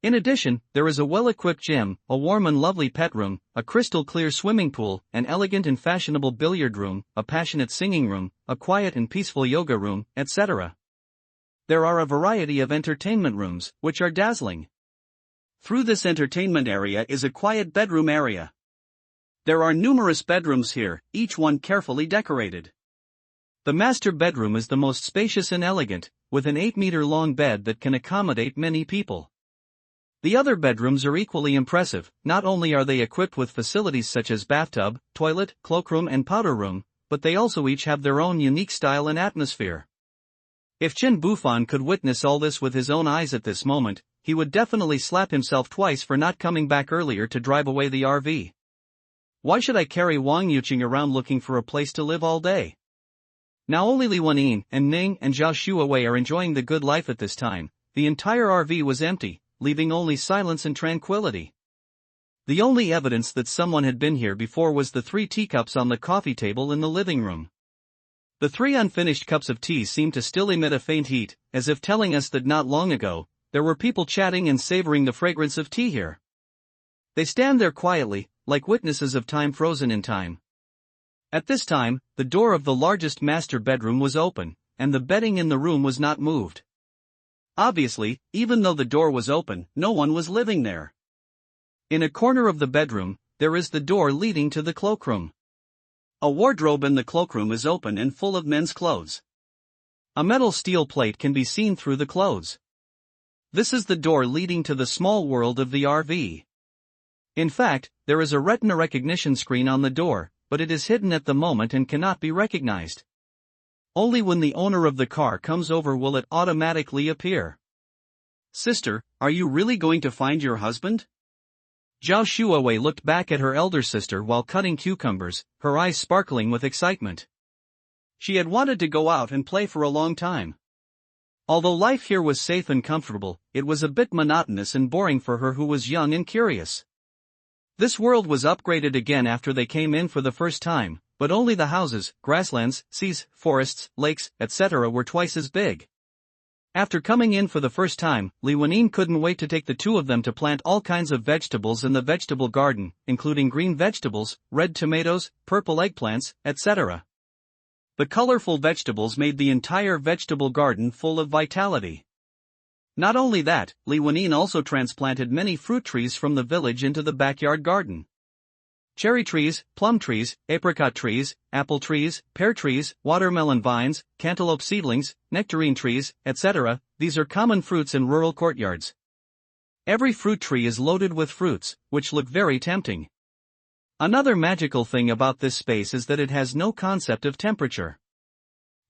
In addition, there is a well-equipped gym, a warm and lovely pet room, a crystal-clear swimming pool, an elegant and fashionable billiard room, a passionate singing room, a quiet and peaceful yoga room, etc. There are a variety of entertainment rooms, which are dazzling. Through this entertainment area is a quiet bedroom area. There are numerous bedrooms here, each one carefully decorated. The master bedroom is the most spacious and elegant, with an 8-meter-long bed that can accommodate many people. The other bedrooms are equally impressive. Not only are they equipped with facilities such as bathtub, toilet, cloakroom and powder room, but they also each have their own unique style and atmosphere. If Chen Bufan could witness all this with his own eyes at this moment, he would definitely slap himself twice for not coming back earlier to drive away the RV. Why should I carry Wang Yuqing around looking for a place to live all day? Now only Li Wenyin and Ning and Zhao Shuawei are enjoying the good life at this time. The entire RV was empty, leaving only silence and tranquility. The only evidence that someone had been here before was the 3 teacups on the coffee table in the living room. The 3 unfinished cups of tea seemed to still emit a faint heat, as if telling us that not long ago, there were people chatting and savoring the fragrance of tea here. They stand there quietly, like witnesses of time frozen in time. At this time, the door of the largest master bedroom was open, and the bedding in the room was not moved. Obviously, even though the door was open, no one was living there. In a corner of the bedroom, there is the door leading to the cloakroom. A wardrobe in the cloakroom is open and full of men's clothes. A metal steel plate can be seen through the clothes. This is the door leading to the small world of the RV. In fact, there is a retina recognition screen on the door, but it is hidden at the moment and cannot be recognized. Only when the owner of the car comes over will it automatically appear. Sister, are you really going to find your husband? Zhao Shuawei looked back at her elder sister while cutting cucumbers, her eyes sparkling with excitement. She had wanted to go out and play for a long time. Although life here was safe and comfortable, it was a bit monotonous and boring for her who was young and curious. This world was upgraded again after they came in for the first time, but only the houses, grasslands, seas, forests, lakes, etc. were twice as big. After coming in for the first time, Li Wenyin couldn't wait to take the 2 of them to plant all kinds of vegetables in the vegetable garden, including green vegetables, red tomatoes, purple eggplants, etc. The colorful vegetables made the entire vegetable garden full of vitality. Not only that, Li Wenyin also transplanted many fruit trees from the village into the backyard garden. Cherry trees, plum trees, apricot trees, apple trees, pear trees, watermelon vines, cantaloupe seedlings, nectarine trees, etc. These are common fruits in rural courtyards. Every fruit tree is loaded with fruits, which look very tempting. Another magical thing about this space is that it has no concept of temperature.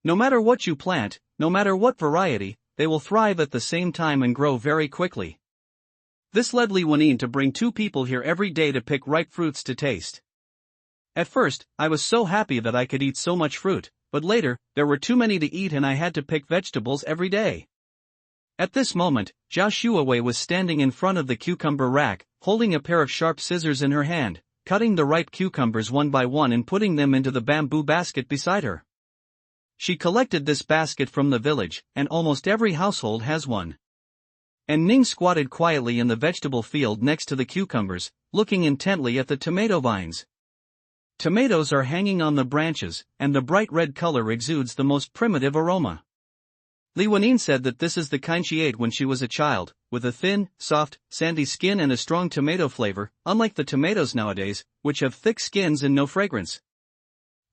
No matter what you plant, no matter what variety, they will thrive at the same time and grow very quickly. This led Li Wenyin to bring 2 people here every day to pick ripe fruits to taste. At first, I was so happy that I could eat so much fruit, but later, there were too many to eat and I had to pick vegetables every day. At this moment, Zhao Shuawei was standing in front of the cucumber rack, holding a pair of sharp scissors in her hand, cutting the ripe cucumbers one by one and putting them into the bamboo basket beside her. She collected this basket from the village, and almost every household has one. And Ning squatted quietly in the vegetable field next to the cucumbers, looking intently at the tomato vines. Tomatoes are hanging on the branches, and the bright red color exudes the most primitive aroma. Li Wenyin said that this is the kind she ate when she was a child, with a thin, soft, sandy skin and a strong tomato flavor, unlike the tomatoes nowadays, which have thick skins and no fragrance.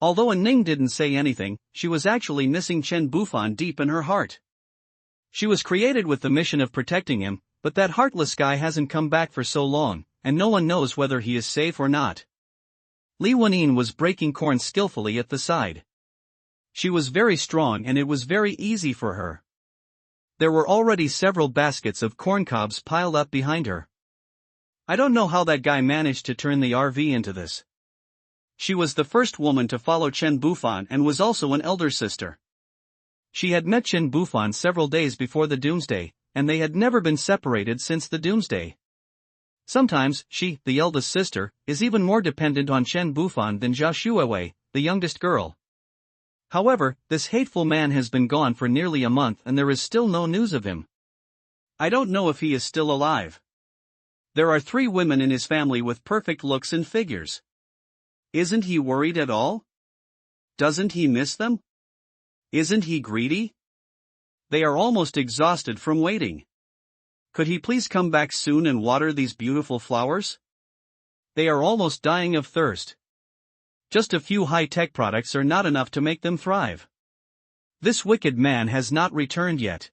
Although Ning didn't say anything, she was actually missing Chen Bufan deep in her heart. She was created with the mission of protecting him, but that heartless guy hasn't come back for so long, and no one knows whether he is safe or not. Li Wenyin was breaking corn skillfully at the side. She was very strong and it was very easy for her. There were already several baskets of corn cobs piled up behind her. I don't know how that guy managed to turn the RV into this. She was the first woman to follow Chen Bufan and was also an elder sister. She had met Chen Bufan several days before the doomsday, and they had never been separated since the doomsday. Sometimes she, the eldest sister, is even more dependent on Chen Bufan than Zhao Shuawei, the youngest girl. However, this hateful man has been gone for nearly a month and there is still no news of him. I don't know if he is still alive. There are 3 women in his family with perfect looks and figures. Isn't he worried at all? Doesn't he miss them? Isn't he greedy? They are almost exhausted from waiting. Could he please come back soon and water these beautiful flowers? They are almost dying of thirst. Just a few high-tech products are not enough to make them thrive. This wicked man has not returned yet.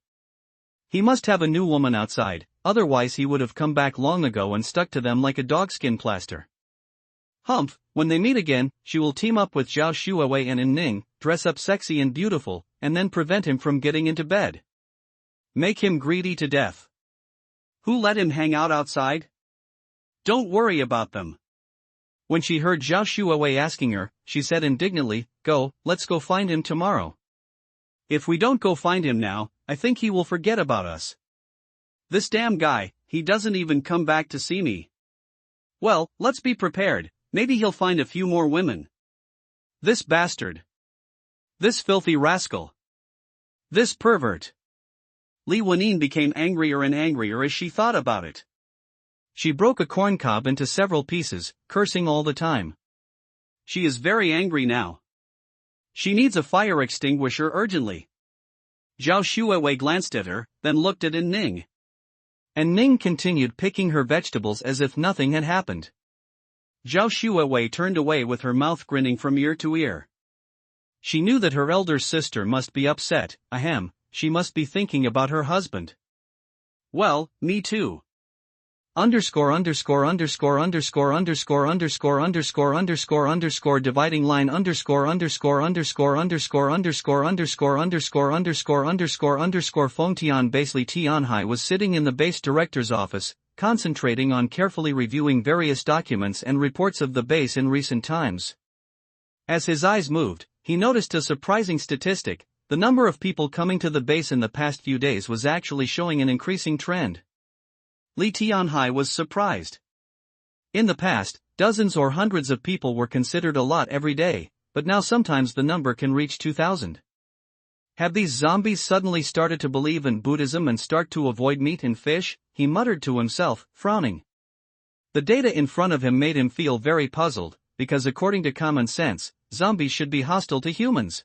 He must have a new woman outside, otherwise he would have come back long ago and stuck to them like a dogskin plaster. Humph, when they meet again, she will team up with Zhao Shuawei and Ning, dress up sexy and beautiful, and then prevent him from getting into bed. Make him greedy to death. Who let him hang out outside? Don't worry about them. When she heard Zhao Shuawei asking her, she said indignantly, let's go find him tomorrow. If we don't go find him now, I think he will forget about us. This damn guy, he doesn't even come back to see me. Well, let's be prepared, maybe he'll find a few more women. This bastard. This filthy rascal. This pervert. Li Wenyin became angrier and angrier as she thought about it. She broke a corncob into several pieces, cursing all the time. She is very angry now. She needs a fire extinguisher urgently. Zhao Shuawei glanced at her, then looked at Ning. And Ning continued picking her vegetables as if nothing had happened. Zhao Shuawei turned away with her mouth grinning from ear to ear. She knew that her elder sister must be upset, she must be thinking about her husband. Well, me too. Dividing line Fengtian base. Li Tianhai was sitting in the base director's office, concentrating on carefully reviewing various documents and reports of the base in recent times. As his eyes moved, he noticed a surprising statistic: the number of people coming to the base in the past few days was actually showing an increasing trend. Li Tianhai was surprised. In the past, dozens or hundreds of people were considered a lot every day, but now sometimes the number can reach 2,000. Have these zombies suddenly started to believe in Buddhism and start to avoid meat and fish? He muttered to himself, frowning. The data in front of him made him feel very puzzled, because according to common sense, zombies should be hostile to humans.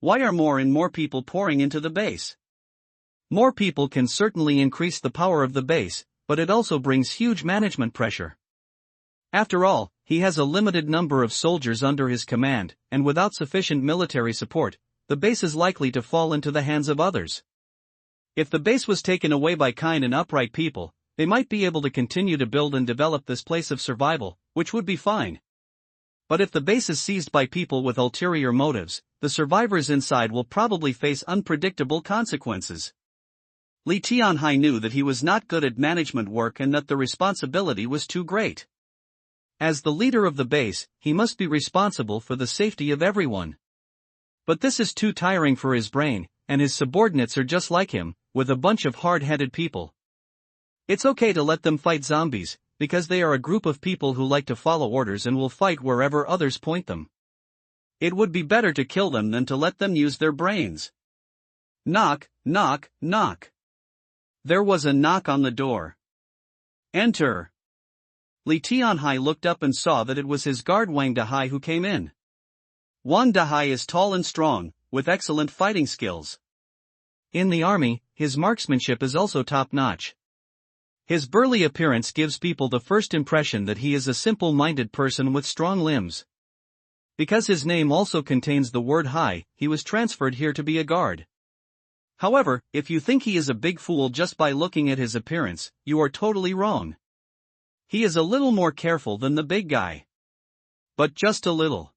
Why are more and more people pouring into the base? More people can certainly increase the power of the base, but it also brings huge management pressure. After all, he has a limited number of soldiers under his command, and without sufficient military support, the base is likely to fall into the hands of others. If the base was taken away by kind and upright people, they might be able to continue to build and develop this place of survival, which would be fine. But if the base is seized by people with ulterior motives, the survivors inside will probably face unpredictable consequences. Li Tianhai knew that he was not good at management work and that the responsibility was too great. As the leader of the base, he must be responsible for the safety of everyone. But this is too tiring for his brain, and his subordinates are just like him, with a bunch of hard-headed people. It's okay to let them fight zombies, because they are a group of people who like to follow orders and will fight wherever others point them. It would be better to kill them than to let them use their brains. Knock, knock, knock. There was a knock on the door. Enter. Li Tianhai looked up and saw that it was his guard Wang Dahai who came in. Wang Dahai is tall and strong, with excellent fighting skills. In the army, his marksmanship is also top-notch. His burly appearance gives people the first impression that he is a simple-minded person with strong limbs. Because his name also contains the word Hai, he was transferred here to be a guard. However, if you think he is a big fool just by looking at his appearance, you are totally wrong. He is a little more careful than the big guy. But just a little.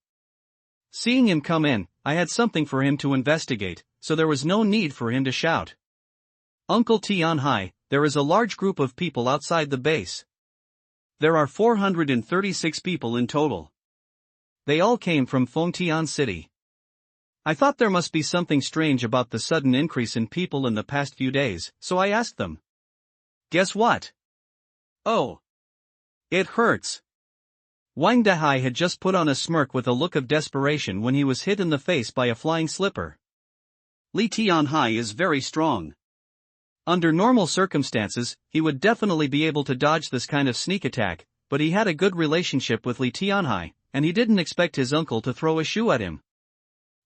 Seeing him come in, I had something for him to investigate, so there was no need for him to shout. Uncle Tianhai, there is a large group of people outside the base. There are 436 people in total. They all came from Fengtian City. I thought there must be something strange about the sudden increase in people in the past few days, so I asked them. Guess what? Oh. It hurts. Wang Dahai had just put on a smirk with a look of desperation when he was hit in the face by a flying slipper. Li Tianhai is very strong. Under normal circumstances, he would definitely be able to dodge this kind of sneak attack, but he had a good relationship with Li Tianhai, and he didn't expect his uncle to throw a shoe at him.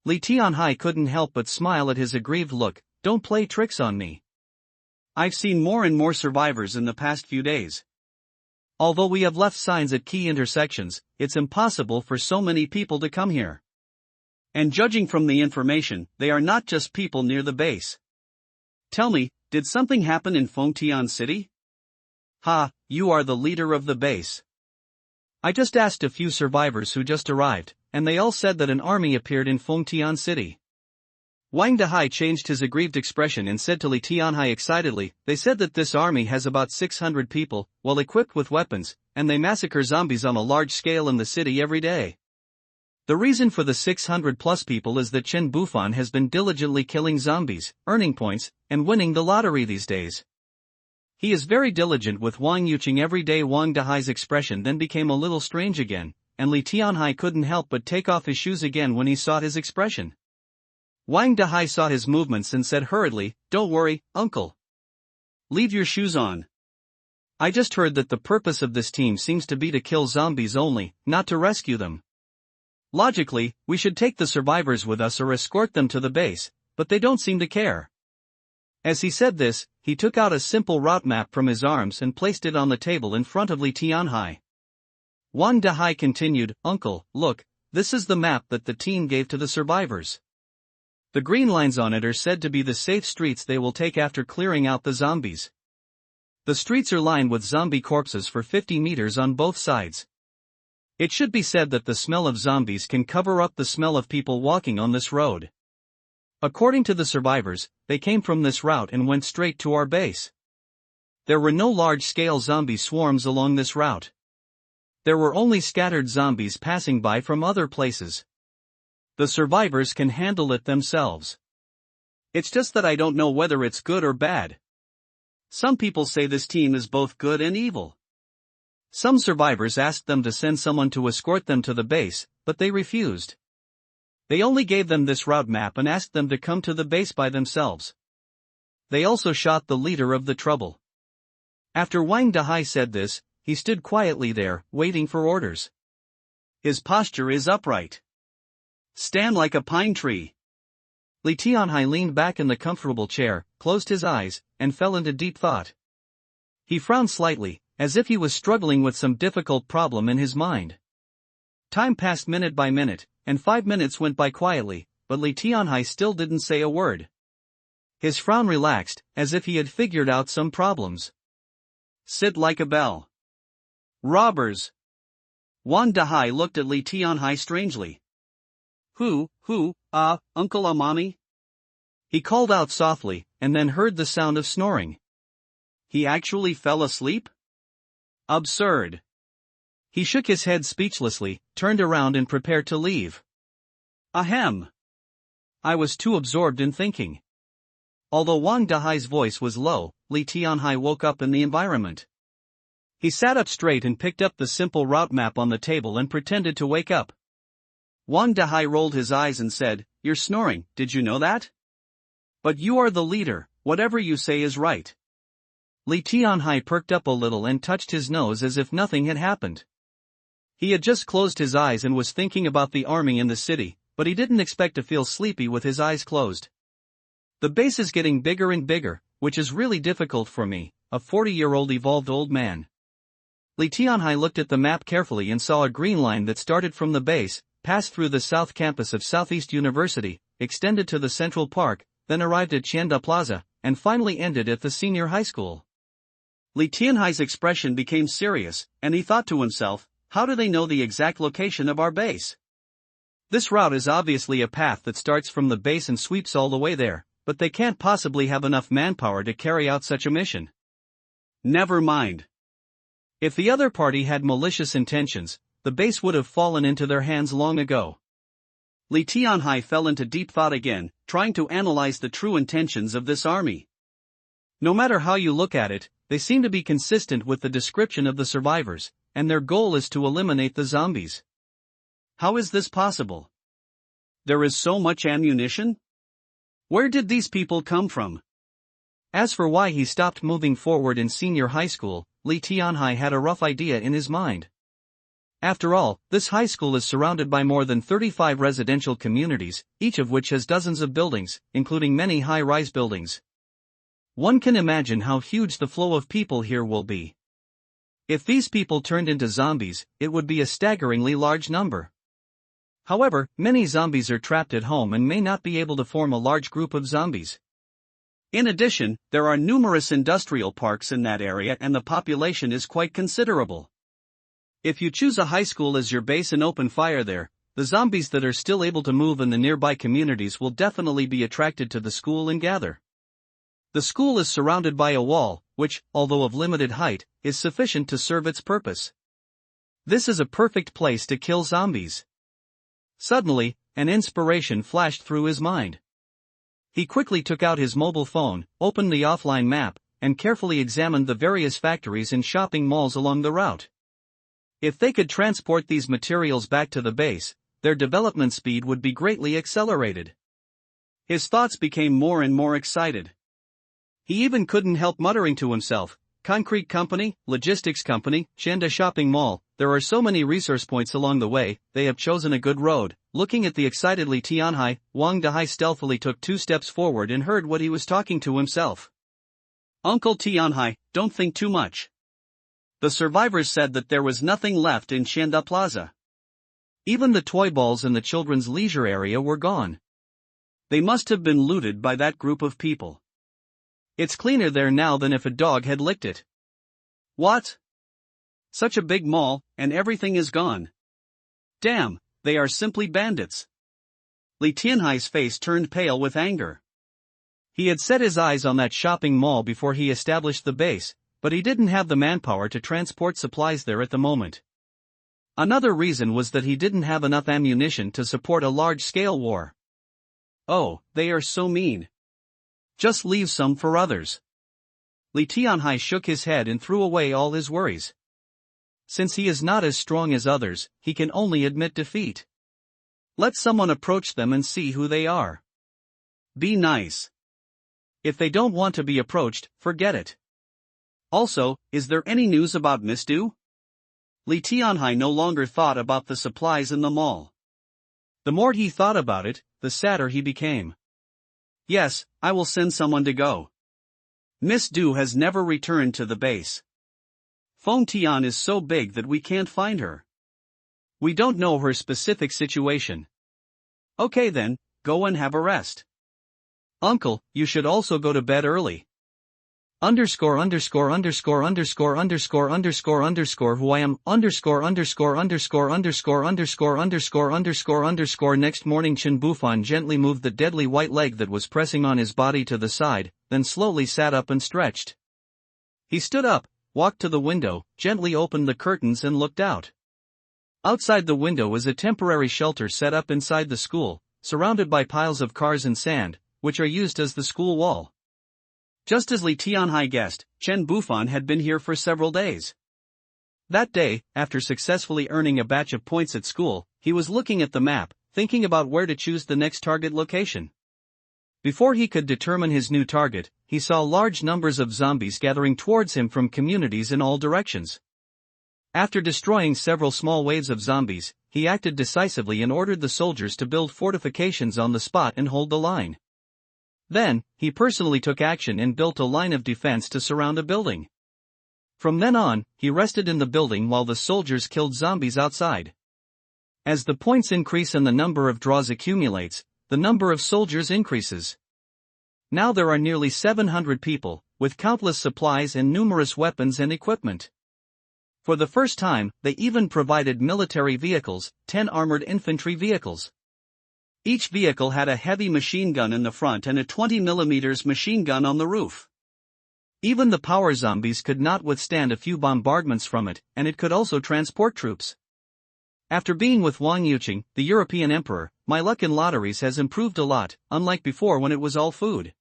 Li Tianhai couldn't help but smile at his aggrieved look. Don't play tricks on me. I've seen more and more survivors in the past few days. Although we have left signs at key intersections, it's impossible for so many people to come here. And judging from the information, they are not just people near the base. Tell me, did something happen in Fengtian City? Ha, you are the leader of the base. I just asked a few survivors who just arrived, and they all said that an army appeared in Fengtian City. Wang Dehai changed his aggrieved expression and said to Li Tianhai excitedly, "They said that this army has about 600 people, well equipped with weapons, and they massacre zombies on a large scale in the city every day. The reason for the 600 plus people is that Chen Bufan has been diligently killing zombies, earning points, and winning the lottery these days. He is very diligent with Wang Yuqing every day." Wang Dehai's expression then became a little strange again, and Li Tianhai couldn't help but take off his shoes again when he saw his expression. Wang Dehai saw his movements and said hurriedly, "Don't worry, uncle. Leave your shoes on. I just heard that the purpose of this team seems to be to kill zombies only, not to rescue them. Logically, we should take the survivors with us or escort them to the base, but they don't seem to care." As he said this, he took out a simple route map from his arms and placed it on the table in front of Li Tianhai. Wang Dehai continued, "Uncle, look, this is the map that the team gave to the survivors. The green lines on it are said to be the safe streets they will take after clearing out the zombies. The streets are lined with zombie corpses for 50 meters on both sides. It should be said that the smell of zombies can cover up the smell of people walking on this road. According to the survivors, they came from this route and went straight to our base. There were no large-scale zombie swarms along this route. There were only scattered zombies passing by from other places. The survivors can handle it themselves. It's just that I don't know whether it's good or bad. Some people say this team is both good and evil. Some survivors asked them to send someone to escort them to the base, but they refused. They only gave them this route map and asked them to come to the base by themselves. They also shot the leader of the trouble." After Wang Dehai said this, he stood quietly there, waiting for orders. His posture is upright. "Stand like a pine tree." Li Tianhai leaned back in the comfortable chair, closed his eyes, and fell into deep thought. He frowned slightly, as if he was struggling with some difficult problem in his mind. Time passed minute by minute, and 5 minutes went by quietly, but Li Tianhai still didn't say a word. His frown relaxed, as if he had figured out some problems. "Sit like a bell." "Robbers." Wang Dehai looked at Li Tianhai strangely. Who, Uncle Amami?" He called out softly, and then heard the sound of snoring. He actually fell asleep? Absurd. He shook his head speechlessly, turned around and prepared to leave. Ahem. I was too absorbed in thinking. Although Wang Dehai's voice was low, Li Tianhai woke up in the environment. He sat up straight and picked up the simple route map on the table and pretended to wake up. Wang Dehai rolled his eyes and said, "You're snoring, did you know that? But you are the leader, whatever you say is right." Li Tianhai perked up a little and touched his nose as if nothing had happened. He had just closed his eyes and was thinking about the army in the city, but he didn't expect to feel sleepy with his eyes closed. The base is getting bigger and bigger, which is really difficult for me, a 40-year-old evolved old man. Li Tianhai looked at the map carefully and saw a green line that started from the base, passed through the south campus of Southeast University, extended to the Central Park, then arrived at Tianda Plaza, and finally ended at the senior high school. Li Tianhai's expression became serious, and he thought to himself, how do they know the exact location of our base? This route is obviously a path that starts from the base and sweeps all the way there, but they can't possibly have enough manpower to carry out such a mission. Never mind. If the other party had malicious intentions, the base would have fallen into their hands long ago. Li Tianhai fell into deep thought again, trying to analyze the true intentions of this army. No matter how you look at it, they seem to be consistent with the description of the survivors, and their goal is to eliminate the zombies. How is this possible? There is so much ammunition? Where did these people come from? As for why he stopped moving forward in senior high school, Li Tianhai had a rough idea in his mind. After all, this high school is surrounded by more than 35 residential communities, each of which has dozens of buildings, including many high-rise buildings. One can imagine how huge the flow of people here will be. If these people turned into zombies, it would be a staggeringly large number. However, many zombies are trapped at home and may not be able to form a large group of zombies. In addition, there are numerous industrial parks in that area and the population is quite considerable. If you choose a high school as your base and open fire there, the zombies that are still able to move in the nearby communities will definitely be attracted to the school and gather. The school is surrounded by a wall, which, although of limited height, is sufficient to serve its purpose. This is a perfect place to kill zombies. Suddenly, an inspiration flashed through his mind. He quickly took out his mobile phone, opened the offline map, and carefully examined the various factories and shopping malls along the route. If they could transport these materials back to the base, their development speed would be greatly accelerated. His thoughts became more and more excited. He even couldn't help muttering to himself, concrete company, logistics company, Shanda shopping mall, there are so many resource points along the way, they have chosen a good road. Looking at the excitedly Tianhai, Wang Dahai stealthily took 2 steps forward and heard what he was talking to himself. Uncle Tianhai, don't think too much. The survivors said that there was nothing left in Shanda Plaza. Even the toy balls in the children's leisure area were gone. They must have been looted by that group of people. It's cleaner there now than if a dog had licked it. What? Such a big mall, and everything is gone. Damn, they are simply bandits. Li Tianhai's face turned pale with anger. He had set his eyes on that shopping mall before he established the base, but he didn't have the manpower to transport supplies there at the moment. Another reason was that he didn't have enough ammunition to support a large-scale war. Oh, they are so mean. Just leave some for others. Li Tianhai shook his head and threw away all his worries. Since he is not as strong as others, he can only admit defeat. Let someone approach them and see who they are. Be nice. If they don't want to be approached, forget it. Also, is there any news about Miss Du? Li Tianhai no longer thought about the supplies in the mall. The more he thought about it, the sadder he became. Yes, I will send someone to go. Miss Du has never returned to the base. Feng Tian is so big that we can't find her. We don't know her specific situation. Okay then, go and have a rest. Uncle, you should also go to bed early. Underscore who I am, underscore Next morning Chen Bufan gently moved the deadly white leg that was pressing on his body to the side, then slowly sat up and stretched. He stood up, walked to the window, gently opened the curtains and looked out. Outside the window is a temporary shelter set up inside the school, surrounded by piles of cars and sand, which are used as the school wall. Just as Li Tianhai guessed, Chen Bufan had been here for several days. That day, after successfully earning a batch of points at school, he was looking at the map, thinking about where to choose the next target location. Before he could determine his new target, he saw large numbers of zombies gathering towards him from communities in all directions. After destroying several small waves of zombies, he acted decisively and ordered the soldiers to build fortifications on the spot and hold the line. Then, he personally took action and built a line of defense to surround a building. From then on, he rested in the building while the soldiers killed zombies outside. As the points increase and the number of draws accumulates, the number of soldiers increases. Now there are nearly 700 people, with countless supplies and numerous weapons and equipment. For the first time, they even provided military vehicles, 10 armored infantry vehicles. Each vehicle had a heavy machine gun in the front and a 20mm machine gun on the roof. Even the power zombies could not withstand a few bombardments from it, and it could also transport troops. After being with Wang Yuqing, the European emperor, my luck in lotteries has improved a lot, unlike before when it was all food.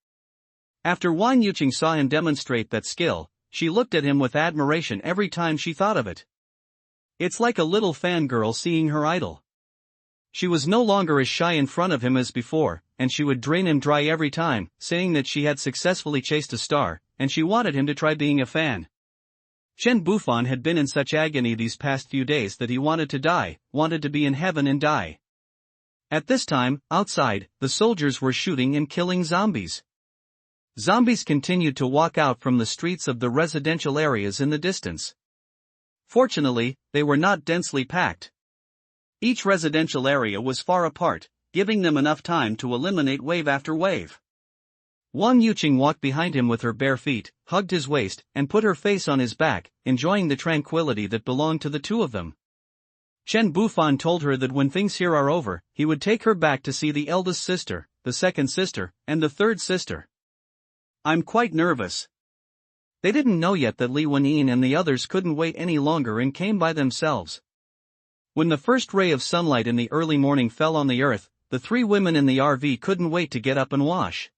After Wang Yuqing saw him demonstrate that skill, she looked at him with admiration every time she thought of it. It's like a little fangirl seeing her idol. She was no longer as shy in front of him as before, and she would drain him dry every time, saying that she had successfully chased a star, and she wanted him to try being a fan. Chen Bufan had been in such agony these past few days that he wanted to die, wanted to be in heaven and die. At this time, outside, the soldiers were shooting and killing zombies. Zombies continued to walk out from the streets of the residential areas in the distance. Fortunately, they were not densely packed. Each residential area was far apart, giving them enough time to eliminate wave after wave. Wang Yuqing walked behind him with her bare feet, hugged his waist, and put her face on his back, enjoying the tranquility that belonged to the two of them. Chen Bufan told her that when things here are over, he would take her back to see the eldest sister, the second sister, and the third sister. I'm quite nervous. They didn't know yet that Li Wenyin and the others couldn't wait any longer and came by themselves. When the first ray of sunlight in the early morning fell on the earth, the three women in the RV couldn't wait to get up and wash.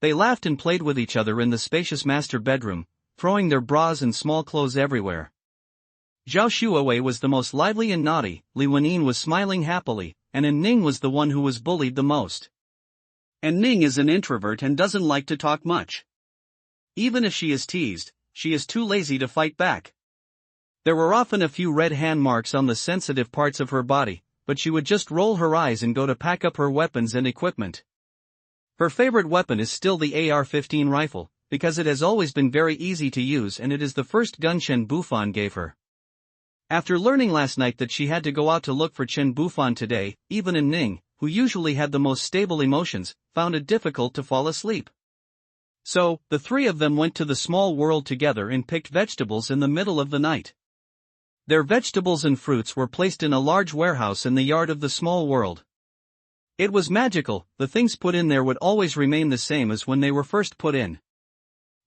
They laughed and played with each other in the spacious master bedroom, throwing their bras and small clothes everywhere. Zhao Shuawei was the most lively and naughty, Li Wenyin was smiling happily, and Ning was the one who was bullied the most. And Ning is an introvert and doesn't like to talk much. Even if she is teased, she is too lazy to fight back. There were often a few red hand marks on the sensitive parts of her body, but she would just roll her eyes and go to pack up her weapons and equipment. Her favorite weapon is still the AR-15 rifle, because it has always been very easy to use and it is the first gun Chen Bufan gave her. After learning last night that she had to go out to look for Chen Bufan today, even Ning, who usually had the most stable emotions, found it difficult to fall asleep. So, the three of them went to the small world together and picked vegetables in the middle of the night. Their vegetables and fruits were placed in a large warehouse in the yard of the small world. It was magical, the things put in there would always remain the same as when they were first put in.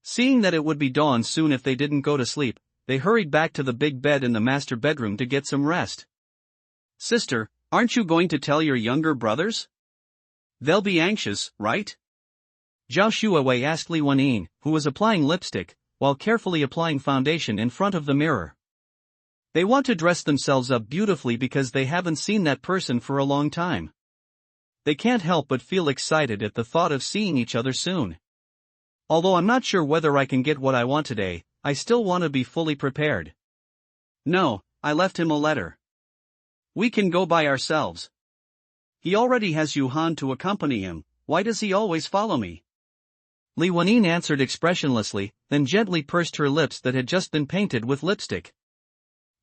Seeing that it would be dawn soon if they didn't go to sleep, they hurried back to the big bed in the master bedroom to get some rest. Sister, aren't you going to tell your younger brothers? They'll be anxious, right? Zhao Shuawei asked Li Wenyin, who was applying lipstick, while carefully applying foundation in front of the mirror. They want to dress themselves up beautifully because they haven't seen that person for a long time. They can't help but feel excited at the thought of seeing each other soon. Although I'm not sure whether I can get what I want today, I still want to be fully prepared. No, I left him a letter. We can go by ourselves. He already has Yuhan to accompany him, why does he always follow me? Li Wenyin answered expressionlessly, then gently pursed her lips that had just been painted with lipstick.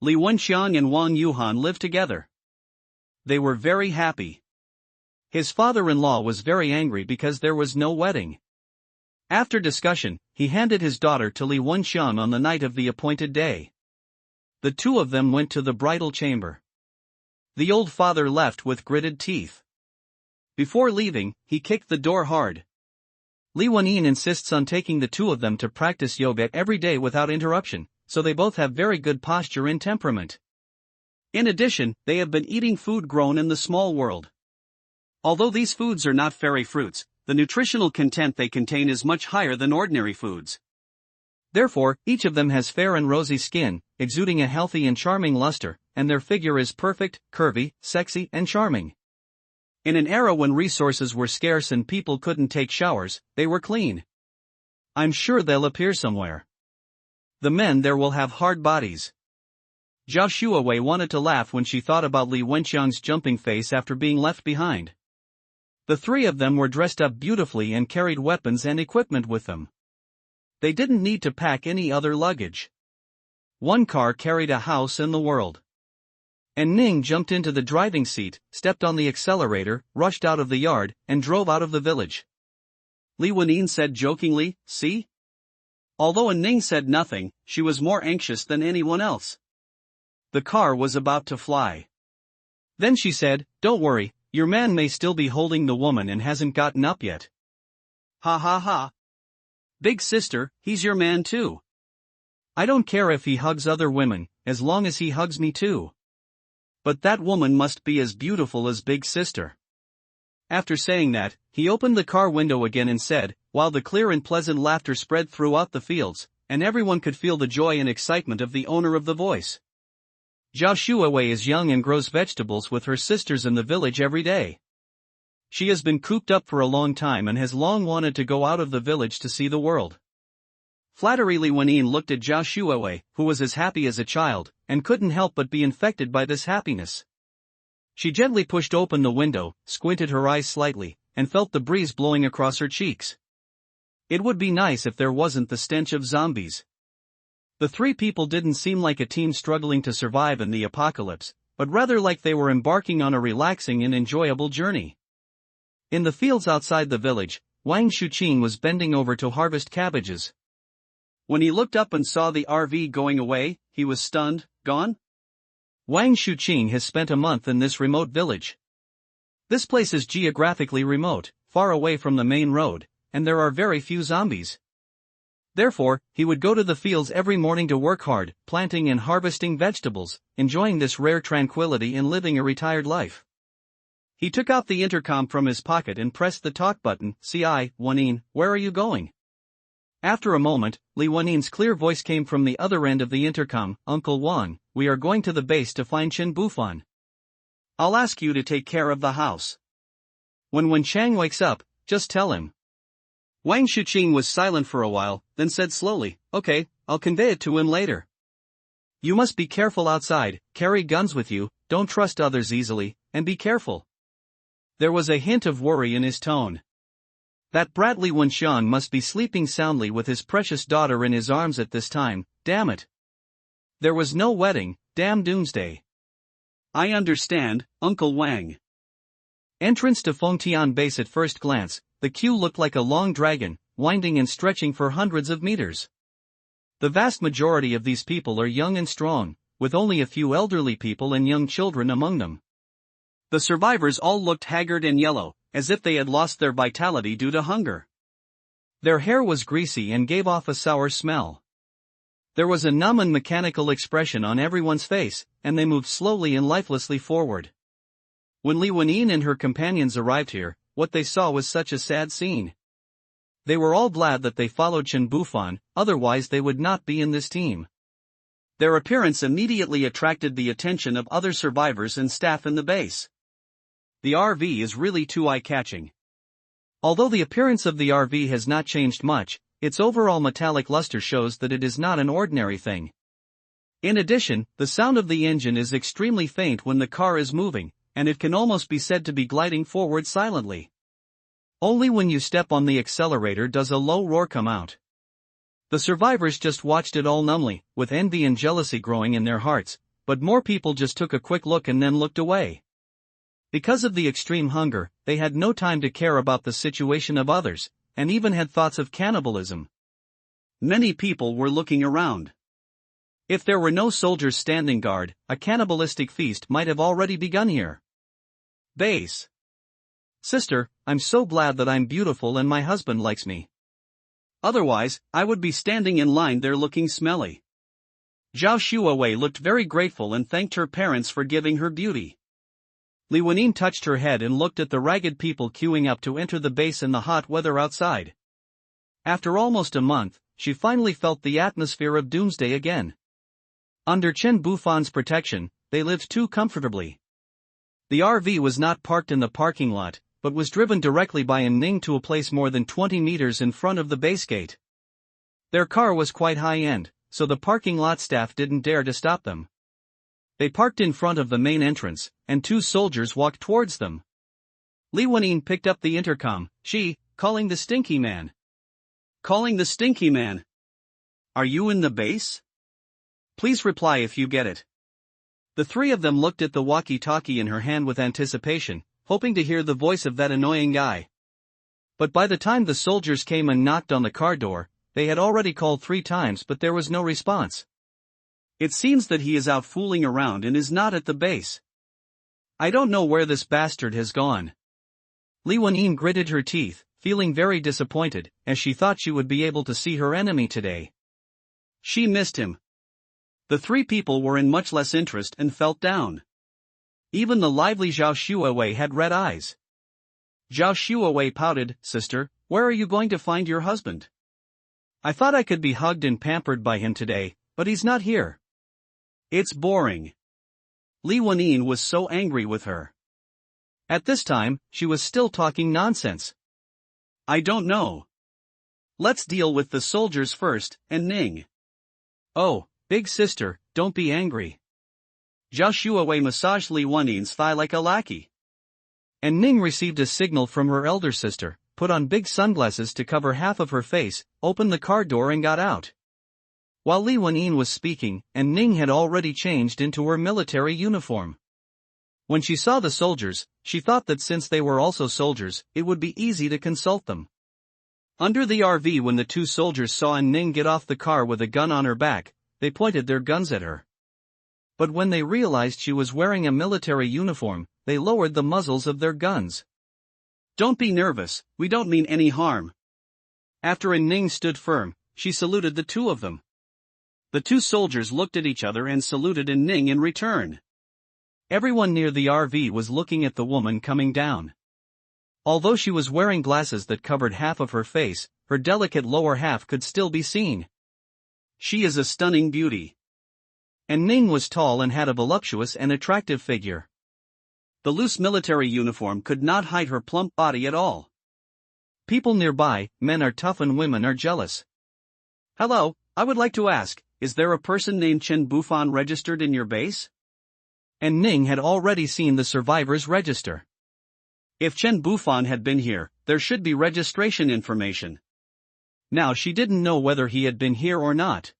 Li Wenxiang and Wang Yuhan lived together. They were very happy. His father-in-law was very angry because there was no wedding. After discussion, he handed his daughter to Li Wenxiang on the night of the appointed day. The two of them went to the bridal chamber. The old father left with gritted teeth. Before leaving, he kicked the door hard. Li Wenyin insists on taking the two of them to practice yoga every day without interruption, so they both have very good posture and temperament. In addition, they have been eating food grown in the small world. Although these foods are not fairy fruits, the nutritional content they contain is much higher than ordinary foods. Therefore, each of them has fair and rosy skin, exuding a healthy and charming luster, and their figure is perfect, curvy, sexy, and charming. In an era when resources were scarce and people couldn't take showers, they were clean. I'm sure they'll appear somewhere. The men there will have hard bodies. Zhao Shuawei wanted to laugh when she thought about Li Wenxiang's jumping face after being left behind. The three of them were dressed up beautifully and carried weapons and equipment with them. They didn't need to pack any other luggage. One car carried a house and the world. And Ning jumped into the driving seat, stepped on the accelerator, rushed out of the yard, and drove out of the village. Li Wenyin said jokingly, see? Although Ning said nothing, she was more anxious than anyone else. The car was about to fly. Then she said, don't worry, your man may still be holding the woman and hasn't gotten up yet. Ha ha ha. Big sister, he's your man too. I don't care if he hugs other women, as long as he hugs me too. But that woman must be as beautiful as Big Sister. After saying that, he opened the car window again and said, while the clear and pleasant laughter spread throughout the fields, and everyone could feel the joy and excitement of the owner of the voice. Zhao Shuawei is young and grows vegetables with her sisters in the village every day. She has been cooped up for a long time and has long wanted to go out of the village to see the world. Flattery. Li Wenyin looked at Zhao Shuawei, who was as happy as a child, and couldn't help but be infected by this happiness. She gently pushed open the window, squinted her eyes slightly, and felt the breeze blowing across her cheeks. It would be nice if there wasn't the stench of zombies. The three people didn't seem like a team struggling to survive in the apocalypse, but rather like they were embarking on a relaxing and enjoyable journey. In the fields outside the village, Wang Shuqing was bending over to harvest cabbages. When he looked up and saw the RV going away, he was stunned. Gone? Wang Shuqing has spent a month in this remote village. This place is geographically remote, far away from the main road, and there are very few zombies. Therefore, he would go to the fields every morning to work hard, planting and harvesting vegetables, enjoying this rare tranquility and living a retired life. He took out the intercom from his pocket and pressed the talk button. "Ci, Wanin, where are you going?" After a moment, Li Wanin's clear voice came from the other end of the intercom. "Uncle Wan, we are going to the base to find Chen Bufan. I'll ask you to take care of the house. When Wen Chang wakes up, just tell him." Wang Shuqing was silent for a while, then said slowly, "Okay, I'll convey it to him later. You must be careful outside, carry guns with you, don't trust others easily, and be careful." There was a hint of worry in his tone. That brat Li Wenxiang must be sleeping soundly with his precious daughter in his arms at this time, damn it. There was no wedding, damn doomsday. "I understand, Uncle Wang." Entrance to Fengtian Base. At first glance, the queue looked like a long dragon, winding and stretching for hundreds of meters. The vast majority of these people are young and strong, with only a few elderly people and young children among them. The survivors all looked haggard and yellow, as if they had lost their vitality due to hunger. Their hair was greasy and gave off a sour smell. There was a numb and mechanical expression on everyone's face, and they moved slowly and lifelessly forward. When Li Wenin and her companions arrived here, what they saw was such a sad scene. They were all glad that they followed Chen Bufan, otherwise they would not be in this team. Their appearance immediately attracted the attention of other survivors and staff in the base. The RV is really too eye-catching. Although the appearance of the RV has not changed much, its overall metallic luster shows that it is not an ordinary thing. In addition, the sound of the engine is extremely faint when the car is moving, and it can almost be said to be gliding forward silently. Only when you step on the accelerator does a low roar come out. The survivors just watched it all numbly, with envy and jealousy growing in their hearts, but more people just took a quick look and then looked away. Because of the extreme hunger, they had no time to care about the situation of others, and even had thoughts of cannibalism. Many people were looking around. If there were no soldiers standing guard, a cannibalistic feast might have already begun here. Base. Sister, I'm so glad that I'm beautiful and my husband likes me. Otherwise, I would be standing in line there looking smelly. Zhao Shuawei looked very grateful and thanked her parents for giving her beauty. Li Wenin touched her head and looked at the ragged people queuing up to enter the base in the hot weather outside. After almost a month, she finally felt the atmosphere of doomsday again. Under Chen Bufan's protection, they lived too comfortably. The RV was not parked in the parking lot, but was driven directly by An Ning to a place more than 20 meters in front of the base gate. Their car was quite high-end, so the parking lot staff didn't dare to stop them. They parked in front of the main entrance, and two soldiers walked towards them. Li Wenin picked up the intercom. Calling the stinky man. Calling the stinky man. Are you in the base? Please reply if you get it. The three of them looked at the walkie-talkie in her hand with anticipation, hoping to hear the voice of that annoying guy. But by the time the soldiers came and knocked on the car door, they had already called 3 times but there was no response. It seems that he is out fooling around and is not at the base. I don't know where this bastard has gone. Li Wenin gritted her teeth, feeling very disappointed, as she thought she would be able to see her enemy today. She missed him. The 3 people were in much less interest and felt down. Even the lively Zhao Shuawei had red eyes. Zhao Shuawei pouted, "Sister, where are you going to find your husband? I thought I could be hugged and pampered by him today, but he's not here." It's boring. Li Wenin was so angry with her. At this time, she was still talking nonsense. I don't know. Let's deal with the soldiers first, and Ning. Oh, big sister, don't be angry. Zhao Shuawei massaged Li Wenin's thigh like a lackey. And Ning received a signal from her elder sister, put on big sunglasses to cover half of her face, opened the car door and got out. While Li Wenin was speaking, and Ning had already changed into her military uniform. When she saw the soldiers, she thought that since they were also soldiers, it would be easy to consult them. Under the RV, when the 2 soldiers saw An Ning get off the car with a gun on her back, they pointed their guns at her. But when they realized she was wearing a military uniform, they lowered the muzzles of their guns. "Don't be nervous, we don't mean any harm." After Ning stood firm, she saluted the two of them. The two soldiers looked at each other and saluted Ning in return. Everyone near the RV was looking at the woman coming down. Although she was wearing glasses that covered half of her face, her delicate lower half could still be seen. She is a stunning beauty. And Ning was tall and had a voluptuous and attractive figure. The loose military uniform could not hide her plump body at all. People nearby, men are tough and women are jealous. "Hello, I would like to ask, is there a person named Chen Bufan registered in your base?" And Ning had already seen the survivors register. If Chen Bufan had been here, there should be registration information. Now she didn't know whether he had been here or not.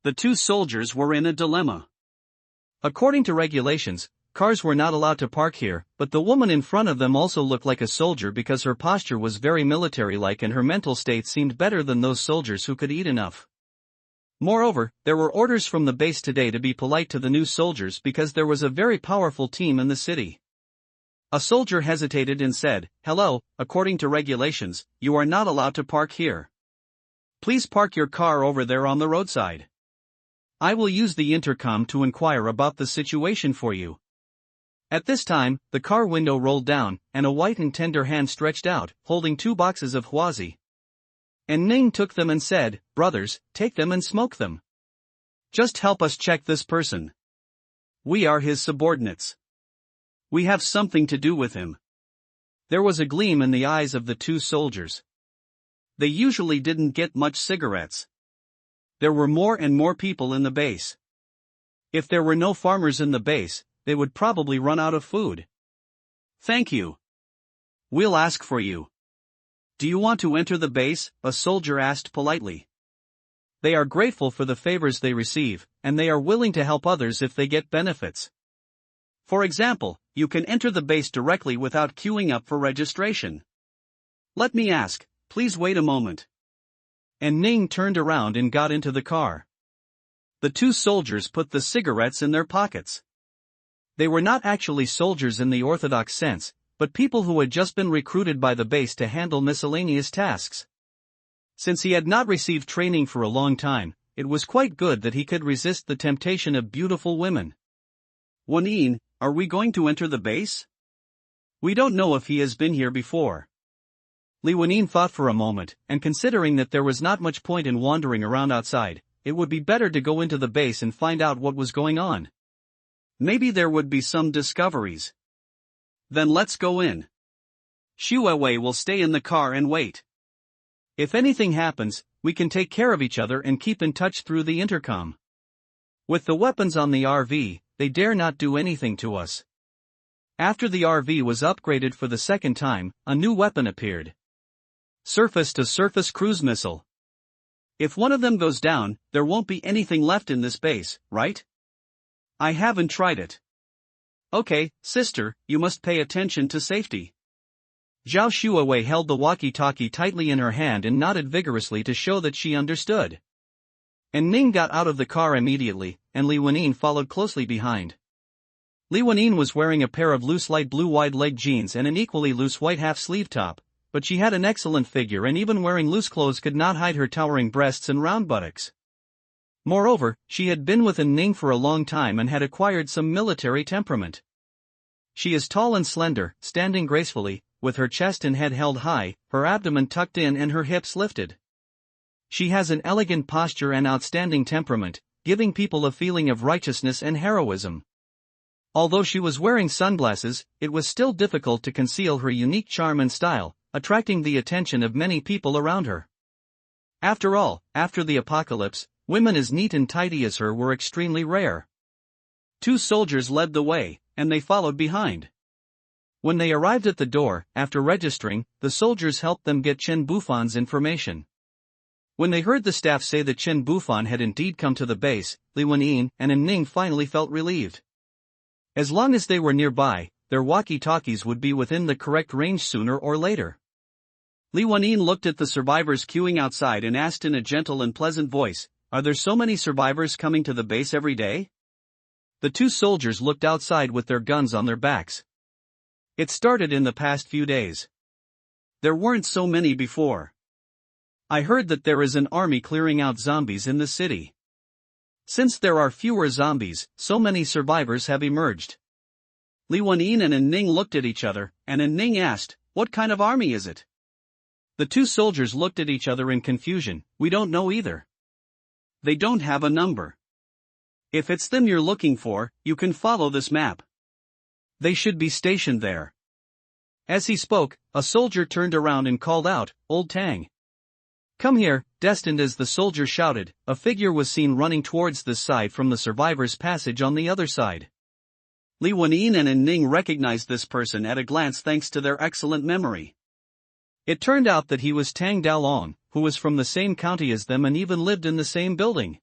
The two soldiers were in a dilemma. According to regulations, cars were not allowed to park here, but the woman in front of them also looked like a soldier because her posture was very military-like and her mental state seemed better than those soldiers who could eat enough. Moreover, there were orders from the base today to be polite to the new soldiers because there was a very powerful team in the city. A soldier hesitated and said, "Hello, according to regulations, you are not allowed to park here. Please park your car over there on the roadside. I will use the intercom to inquire about the situation for you." At this time, the car window rolled down, and a white and tender hand stretched out, holding 2 boxes of huazi. And Ning took them and said, "Brothers, take them and smoke them. Just help us check this person. We are his subordinates. We have something to do with him." There was a gleam in the eyes of the two soldiers. They usually didn't get much cigarettes. There were more and more people in the base. If there were no farmers in the base, they would probably run out of food. "Thank you. We'll ask for you. Do you want to enter the base?" a soldier asked politely. They are grateful for the favors they receive, and they are willing to help others if they get benefits. For example, you can enter the base directly without queuing up for registration. "Let me ask, please wait a moment." And Ning turned around and got into the car. The two soldiers put the cigarettes in their pockets. They were not actually soldiers in the orthodox sense, but people who had just been recruited by the base to handle miscellaneous tasks. Since he had not received training for a long time, it was quite good that he could resist the temptation of beautiful women. "Wanin, are we going to enter the base? We don't know if he has been here before." Li Wanin thought for a moment, and considering that there was not much point in wandering around outside, it would be better to go into the base and find out what was going on. Maybe there would be some discoveries. "Then let's go in. Shuewei will stay in the car and wait. If anything happens, we can take care of each other and keep in touch through the intercom. With the weapons on the RV, they dare not do anything to us." After the RV was upgraded for the second time, a new weapon appeared. Surface-to-surface cruise missile. If one of them goes down, there won't be anything left in this base, right? I haven't tried it. Okay, sister, you must pay attention to safety. Zhao Shuawei held the walkie-talkie tightly in her hand and nodded vigorously to show that she understood. And Ning got out of the car immediately, and Li Wanin followed closely behind. Li Wanin was wearing a pair of loose light blue wide-leg jeans and an equally loose white half-sleeve top, but she had an excellent figure and even wearing loose clothes could not hide her towering breasts and round buttocks. Moreover, she had been with Ning for a long time and had acquired some military temperament. She is tall and slender, standing gracefully, with her chest and head held high, her abdomen tucked in and her hips lifted. She has an elegant posture and outstanding temperament, giving people a feeling of righteousness and heroism. Although she was wearing sunglasses, it was still difficult to conceal her unique charm and style, attracting the attention of many people around her. After all, after the apocalypse, women as neat and tidy as her were extremely rare. Two soldiers led the way, and they followed behind. When they arrived at the door, after registering, the soldiers helped them get Chen Bufan's information. When they heard the staff say that Chen Bufan had indeed come to the base, Li Wenyin and Ning finally felt relieved. As long as they were nearby, their walkie-talkies would be within the correct range sooner or later. Li Wenyin looked at the survivors queuing outside and asked in a gentle and pleasant voice, "Are there so many survivors coming to the base every day?" The two soldiers looked outside with their guns on their backs. It started in the past few days. There weren't so many before. I heard that there is an army clearing out zombies in the city. Since there are fewer zombies, so many survivors have emerged. Li Wenyin and Ning looked at each other, and Ning asked, "What kind of army is it?" The two soldiers looked at each other in confusion. "We don't know either. They don't have a number. If it's them you're looking for, you can follow this map. They should be stationed there." As he spoke, a soldier turned around and called out, "Old Tang, come here!" Destined as the soldier shouted, a figure was seen running towards this side from the survivors' passage on the other side. Li Wenyin and Ning recognized this person at a glance thanks to their excellent memory. It turned out that he was Tang Daolong, who was from the same county as them and even lived in the same building.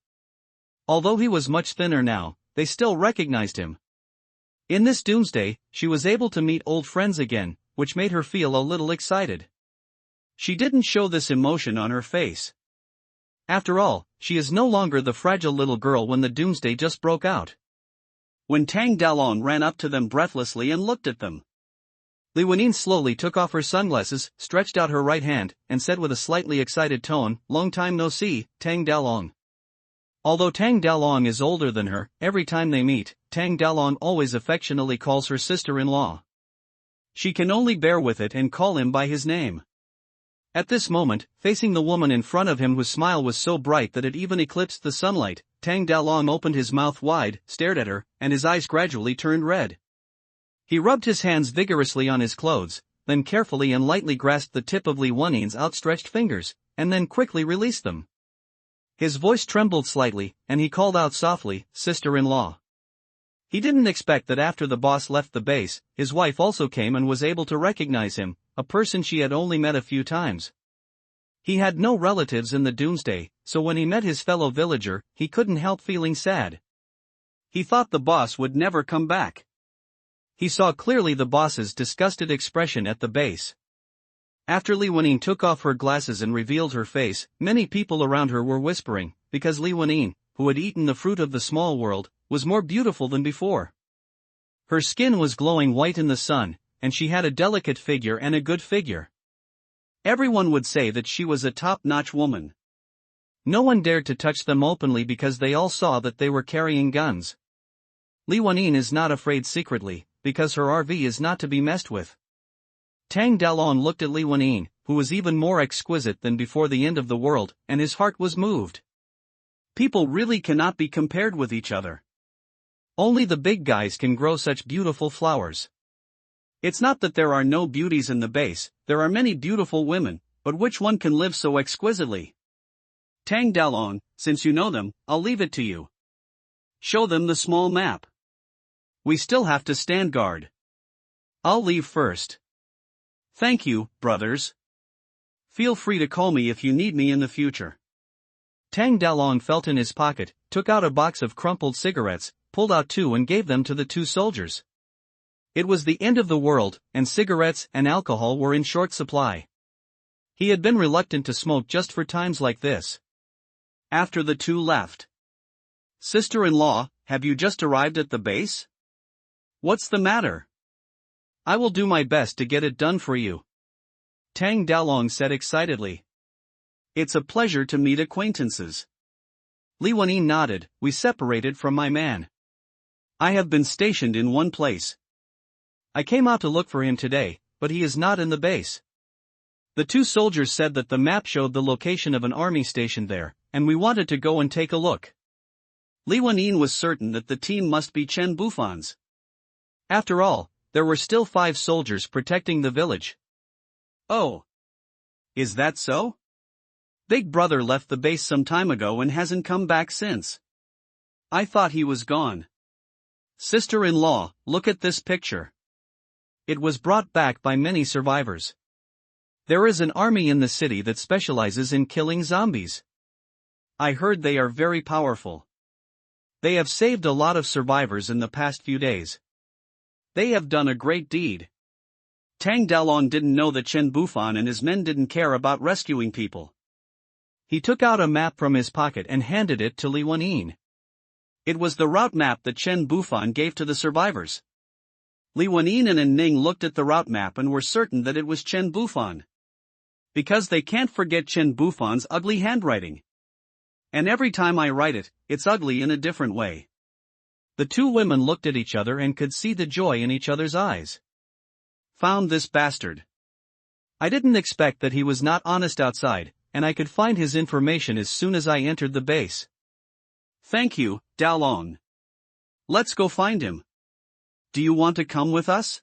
Although he was much thinner now, they still recognized him. In this doomsday, she was able to meet old friends again, which made her feel a little excited. She didn't show this emotion on her face. After all, she is no longer the fragile little girl when the doomsday just broke out. When Tang Daolong ran up to them breathlessly and looked at them, Li Wenyin slowly took off her sunglasses, stretched out her right hand, and said with a slightly excited tone, "Long time no see, Tang Daolong." Although Tang Daolong is older than her, every time they meet, Tang Daolong always affectionately calls her sister-in-law. She can only bear with it and call him by his name. At this moment, facing the woman in front of him whose smile was so bright that it even eclipsed the sunlight, Tang Daolong opened his mouth wide, stared at her, and his eyes gradually turned red. He rubbed his hands vigorously on his clothes, then carefully and lightly grasped the tip of Li Wenyin's outstretched fingers, and then quickly released them. His voice trembled slightly, and he called out softly, "Sister-in-law." He didn't expect that after the boss left the base, his wife also came and was able to recognize him, a person she had only met a few times. He had no relatives in the doomsday, so when he met his fellow villager, he couldn't help feeling sad. He thought the boss would never come back. He saw clearly the boss's disgusted expression at the base. After Li Wenyin took off her glasses and revealed her face, many people around her were whispering, because Li Wenyin, who had eaten the fruit of the small world, was more beautiful than before. Her skin was glowing white in the sun, and she had a delicate figure and a good figure. Everyone would say that she was a top-notch woman. No one dared to touch them openly because they all saw that they were carrying guns. Li Wenyin is not afraid secretly, because her RV is not to be messed with. Tang Daolong looked at Li Wenyin, who was even more exquisite than before the end of the world, and his heart was moved. People really cannot be compared with each other. Only the big guys can grow such beautiful flowers. It's not that there are no beauties in the base, there are many beautiful women, but which one can live so exquisitely? Tang Daolong, since you know them, I'll leave it to you. Show them the small map. We still have to stand guard. I'll leave first. Thank you, brothers. Feel free to call me if you need me in the future. Tang Daolong felt in his pocket, took out a box of crumpled cigarettes, pulled out two and gave them to the two soldiers. It was the end of the world, and cigarettes and alcohol were in short supply. He had been reluctant to smoke just for times like this. After the two left. "Sister-in-law, have you just arrived at the base? What's the matter?" "I will do my best to get it done for you," Tang Daolong said excitedly. "It's a pleasure to meet acquaintances." Li Wenyin nodded. "We separated from my man. I have been stationed in one place. I came out to look for him today, but he is not in the base." The two soldiers said that the map showed the location of an army stationed there, and we wanted to go and take a look. Li Wenyin was certain that the team must be Chen Bufan's. After all, there were still 5 soldiers protecting the village. "Oh. Is that so? Big brother left the base some time ago and hasn't come back since. I thought he was gone. Sister-in-law, look at this picture." It was brought back by many survivors. There is an army in the city that specializes in killing zombies. I heard they are very powerful. They have saved a lot of survivors in the past few days. They have done a great deed. Tang Daolong didn't know that Chen Bufan and his men didn't care about rescuing people. He took out a map from his pocket and handed it to Li Wenyin. It was the route map that Chen Bufan gave to the survivors. Li Wenyin and Ning looked at the route map and were certain that it was Chen Bufan. Because they can't forget Chen Bufan's ugly handwriting. And every time I write it, it's ugly in a different way. The two women looked at each other and could see the joy in each other's eyes. Found this bastard. I didn't expect that he was not honest outside, and I could find his information as soon as I entered the base. Thank you, Dalong. Let's go find him. Do you want to come with us?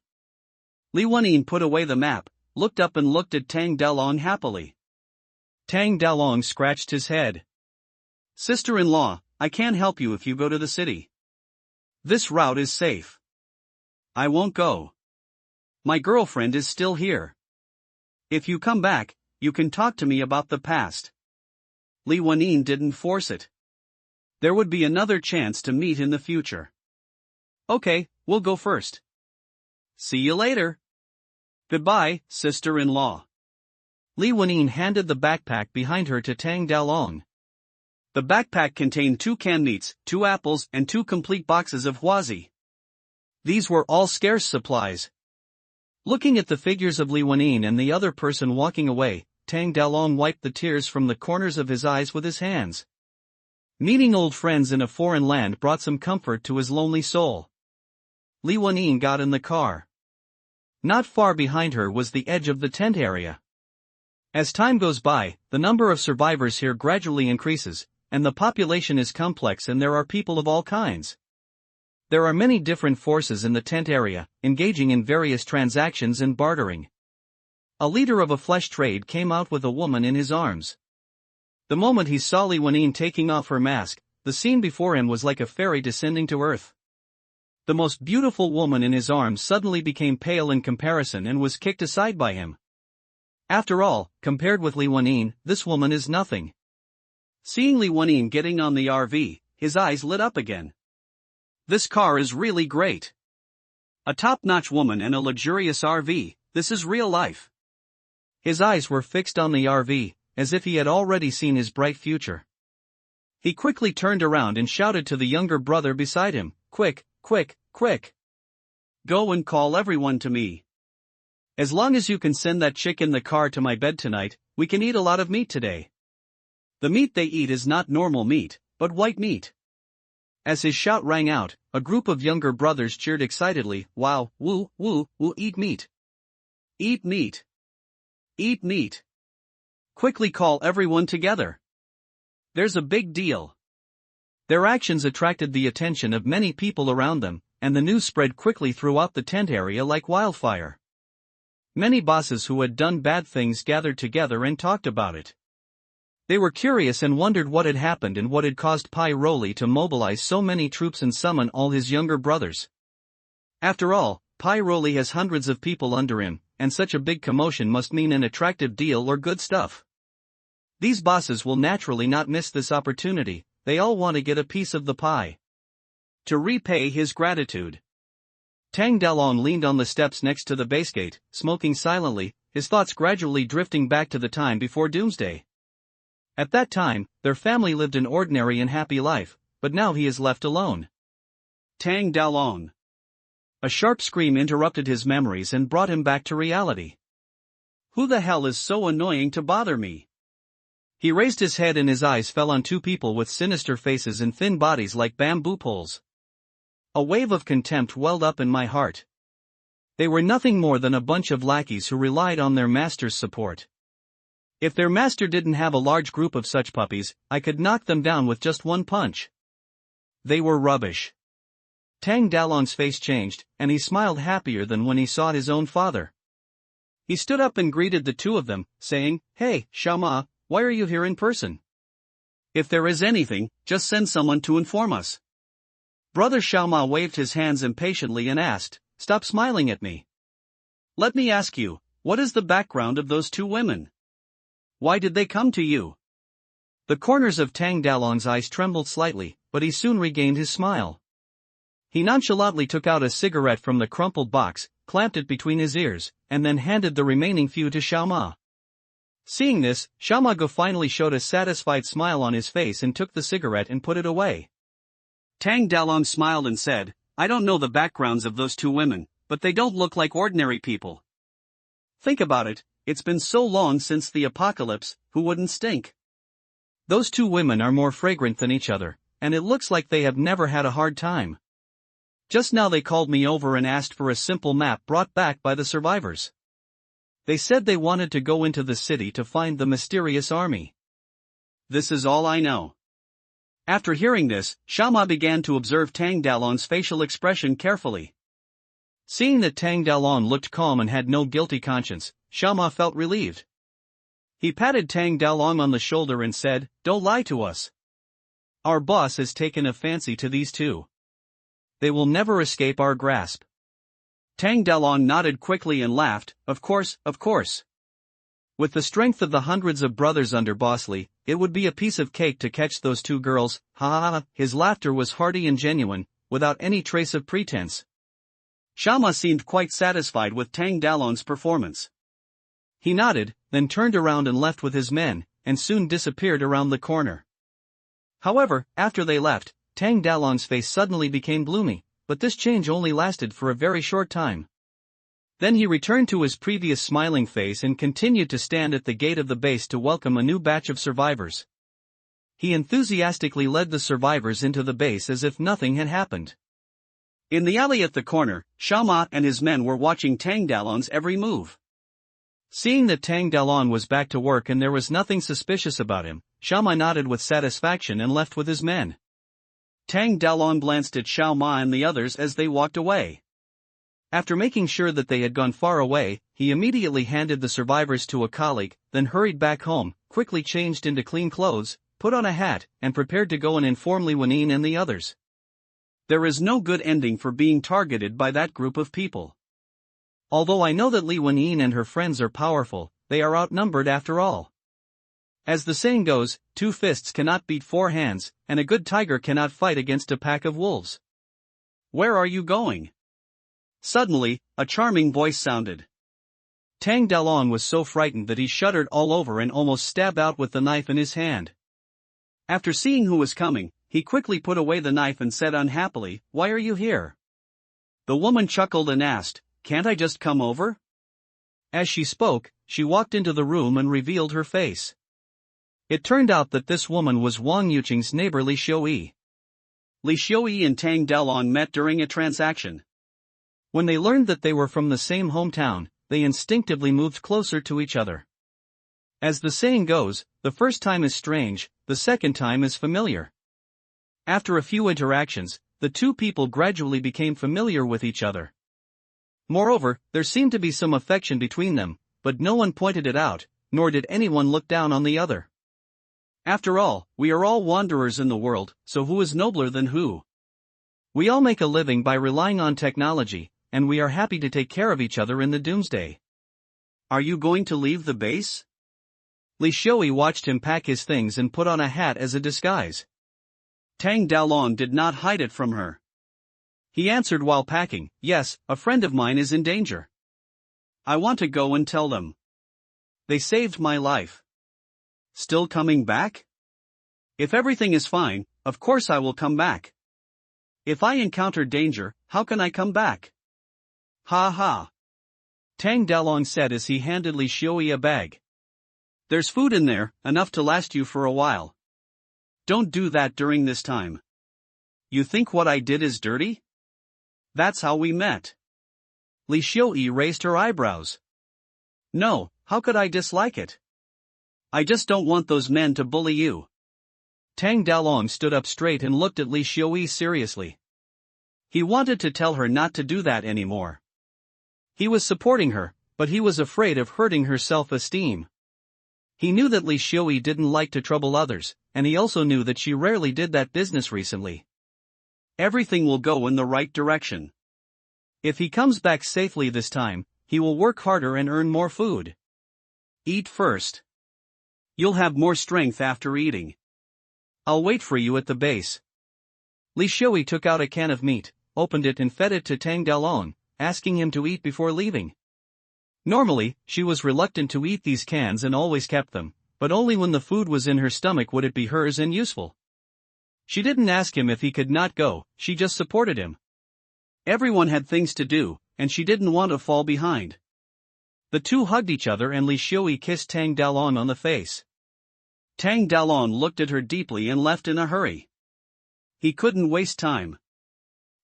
Li Wenyin put away the map, looked up and looked at Tang Dalong happily. Tang Dalong scratched his head. Sister-in-law, I can't help you if you go to the city. This route is safe. I won't go. My girlfriend is still here. If you come back, you can talk to me about the past. Li Wenyin didn't force it. There would be another chance to meet in the future. Okay, we'll go first. See you later. Goodbye, sister-in-law. Li Wenyin handed the backpack behind her to Tang Dalong. The backpack contained 2 canned meats, 2 apples, and 2 complete boxes of huazi. These were all scarce supplies. Looking at the figures of Li Wenyin and the other person walking away, Tang Dalong wiped the tears from the corners of his eyes with his hands. Meeting old friends in a foreign land brought some comfort to his lonely soul. Li Wenyin got in the car. Not far behind her was the edge of the tent area. As time goes by, the number of survivors here gradually increases, and the population is complex and there are people of all kinds. There are many different forces in the tent area, engaging in various transactions and bartering. A leader of a flesh trade came out with a woman in his arms. The moment he saw Li Wenyin taking off her mask, the scene before him was like a fairy descending to earth. The most beautiful woman in his arms suddenly became pale in comparison and was kicked aside by him. After all, compared with Li Wenyin, this woman is nothing. Seeing Li Wenyin getting on the RV, his eyes lit up again. This car is really great. A top-notch woman and a luxurious RV, this is real life. His eyes were fixed on the RV, as if he had already seen his bright future. He quickly turned around and shouted to the younger brother beside him, "Quick, quick, quick! Go and call everyone to me. As long as you can send that chick in the car to my bed tonight, we can eat a lot of meat today." The meat they eat is not normal meat, but white meat. As his shout rang out, a group of younger brothers cheered excitedly, "Wow, woo, woo, woo, eat meat! Eat meat! Eat meat! Quickly call everyone together! There's a big deal!" Their actions attracted the attention of many people around them, and the news spread quickly throughout the tent area like wildfire. Many bosses who had done bad things gathered together and talked about it. They were curious and wondered what had happened and what had caused Pai Roli to mobilize so many troops and summon all his younger brothers. After all, Pai Roli has hundreds of people under him, and such a big commotion must mean an attractive deal or good stuff. These bosses will naturally not miss this opportunity, they all want to get a piece of the pie. To repay his gratitude. Tang Dalong leaned on the steps next to the base gate, smoking silently, his thoughts gradually drifting back to the time before Doomsday. At that time, their family lived an ordinary and happy life, but now he is left alone. Tang Dalong. A sharp scream interrupted his memories and brought him back to reality. Who the hell is so annoying to bother me? He raised his head and his eyes fell on 2 people with sinister faces and thin bodies like bamboo poles. A wave of contempt welled up in my heart. They were nothing more than a bunch of lackeys who relied on their master's support. If their master didn't have a large group of such puppies, I could knock them down with just one punch. They were rubbish. Tang Dalong's face changed, and he smiled happier than when he saw his own father. He stood up and greeted the 2 of them, saying, "Hey, Xiaoma, why are you here in person? If there is anything, just send someone to inform us." Brother Xiaoma waved his hands impatiently and asked, "Stop smiling at me. Let me ask you, what is the background of those 2 women? Why did they come to you?" The corners of Tang Dalong's eyes trembled slightly, but he soon regained his smile. He nonchalantly took out a cigarette from the crumpled box, clamped it between his ears, and then handed the remaining few to Xiaoma. Seeing this, Xiaoma finally showed a satisfied smile on his face and took the cigarette and put it away. Tang Dalong smiled and said, I don't know the backgrounds of those two women, but they don't look like ordinary people. Think about it, it's been so long since the apocalypse, who wouldn't stink? Those two women are more fragrant than each other, and it looks like they have never had a hard time. Just now they called me over and asked for a simple map brought back by the survivors. They said they wanted to go into the city to find the mysterious army. This is all I know. After hearing this, Xiaoma began to observe Tang Dalong's facial expression carefully. Seeing that Tang Dalong looked calm and had no guilty conscience, Xiaoma felt relieved. He patted Tang Dalong on the shoulder and said, Don't lie to us. Our boss has taken a fancy to these two. They will never escape our grasp. Tang Dalong nodded quickly and laughed, Of course, of course. With the strength of the hundreds of brothers under Boss Li, it would be a piece of cake to catch those two girls, ha ha ha. His laughter was hearty and genuine, without any trace of pretense. Xiaoma seemed quite satisfied with Tang Dalong's performance. He nodded, then turned around and left with his men, and soon disappeared around the corner. However, after they left, Tang Dalong's face suddenly became gloomy, but this change only lasted for a very short time. Then he returned to his previous smiling face and continued to stand at the gate of the base to welcome a new batch of survivors. He enthusiastically led the survivors into the base as if nothing had happened. In the alley at the corner, Xiaoma and his men were watching Tang Dalong's every move. Seeing that Tang Dalong was back to work and there was nothing suspicious about him, Xiaoma nodded with satisfaction and left with his men. Tang Dalong glanced at Xiaoma and the others as they walked away. After making sure that they had gone far away, he immediately handed the survivors to a colleague, then hurried back home, quickly changed into clean clothes, put on a hat, and prepared to go and inform Li Wenyin and the others. There is no good ending for being targeted by that group of people. Although I know that Li Wenyin and her friends are powerful, they are outnumbered after all. As the saying goes, 2 fists cannot beat 4 hands, and a good tiger cannot fight against a pack of wolves. Where are you going? Suddenly, a charming voice sounded. Tang Dalong was so frightened that he shuddered all over and almost stabbed out with the knife in his hand. After seeing who was coming, he quickly put away the knife and said unhappily, Why are you here? The woman chuckled and asked, Can't I just come over? As she spoke, she walked into the room and revealed her face. It turned out that this woman was Wang Yuqing's neighbor Li Xiuyi. Li Xiuyi and Tang Dalong met during a transaction. When they learned that they were from the same hometown, they instinctively moved closer to each other. As the saying goes, the first time is strange, the second time is familiar. After a few interactions, the two people gradually became familiar with each other. Moreover, there seemed to be some affection between them, but no one pointed it out, nor did anyone look down on the other. After all, we are all wanderers in the world, so who is nobler than who? We all make a living by relying on technology, and we are happy to take care of each other in the doomsday. Are you going to leave the base? Li Xiuyi watched him pack his things and put on a hat as a disguise. Tang Dalong did not hide it from her. He answered while packing, Yes, a friend of mine is in danger. I want to go and tell them. They saved my life. Still coming back? If everything is fine, of course I will come back. If I encounter danger, how can I come back? Ha ha. Tang Dalong said as he handed Li Xiuyi a bag. There's food in there, enough to last you for a while. Don't do that during this time. You think what I did is dirty? That's how we met. Li Xiuyi raised her eyebrows. No, how could I dislike it? I just don't want those men to bully you. Tang Dalong stood up straight and looked at Li Xiuyi seriously. He wanted to tell her not to do that anymore. He was supporting her, but he was afraid of hurting her self-esteem. He knew that Li Xiuyi didn't like to trouble others, and he also knew that she rarely did that business recently. Everything will go in the right direction. If he comes back safely this time, he will work harder and earn more food. Eat first. You'll have more strength after eating. I'll wait for you at the base. Li Xiuyi took out a can of meat, opened it and fed it to Tang Dalong, asking him to eat before leaving. Normally, she was reluctant to eat these cans and always kept them, but only when the food was in her stomach would it be hers and useful. She didn't ask him if he could not go, she just supported him. Everyone had things to do, and she didn't want to fall behind. The two hugged each other and Li Xiui kissed Tang Dalong on the face. Tang Dalong looked at her deeply and left in a hurry. He couldn't waste time.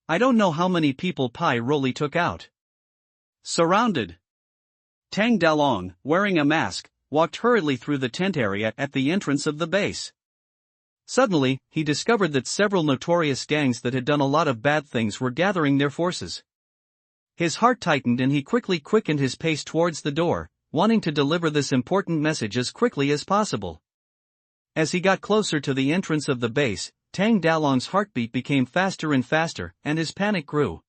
I don't know how many people Pai Roli took out. Surrounded. Tang Dalong, wearing a mask, walked hurriedly through the tent area at the entrance of the base. Suddenly, he discovered that several notorious gangs that had done a lot of bad things were gathering their forces. His heart tightened and he quickly quickened his pace towards the door, wanting to deliver this important message as quickly as possible. As he got closer to the entrance of the base, Tang Dalong's heartbeat became faster and faster, and his panic grew.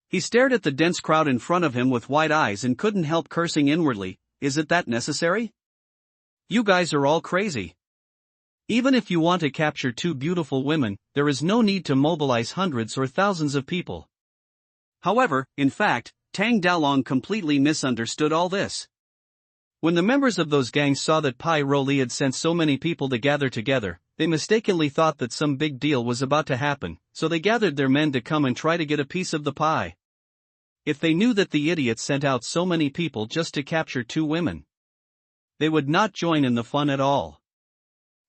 He stared at the dense crowd in front of him with wide eyes and couldn't help cursing inwardly, "Is it that necessary? You guys are all crazy. Even if you want to capture two beautiful women, there is no need to mobilize hundreds or thousands of people." However, in fact, Tang Dalong completely misunderstood all this. When the members of those gangs saw that Pai Roli had sent so many people to gather together, they mistakenly thought that some big deal was about to happen, so they gathered their men to come and try to get a piece of the pie. If they knew that the idiots sent out so many people just to capture two women, they would not join in the fun at all.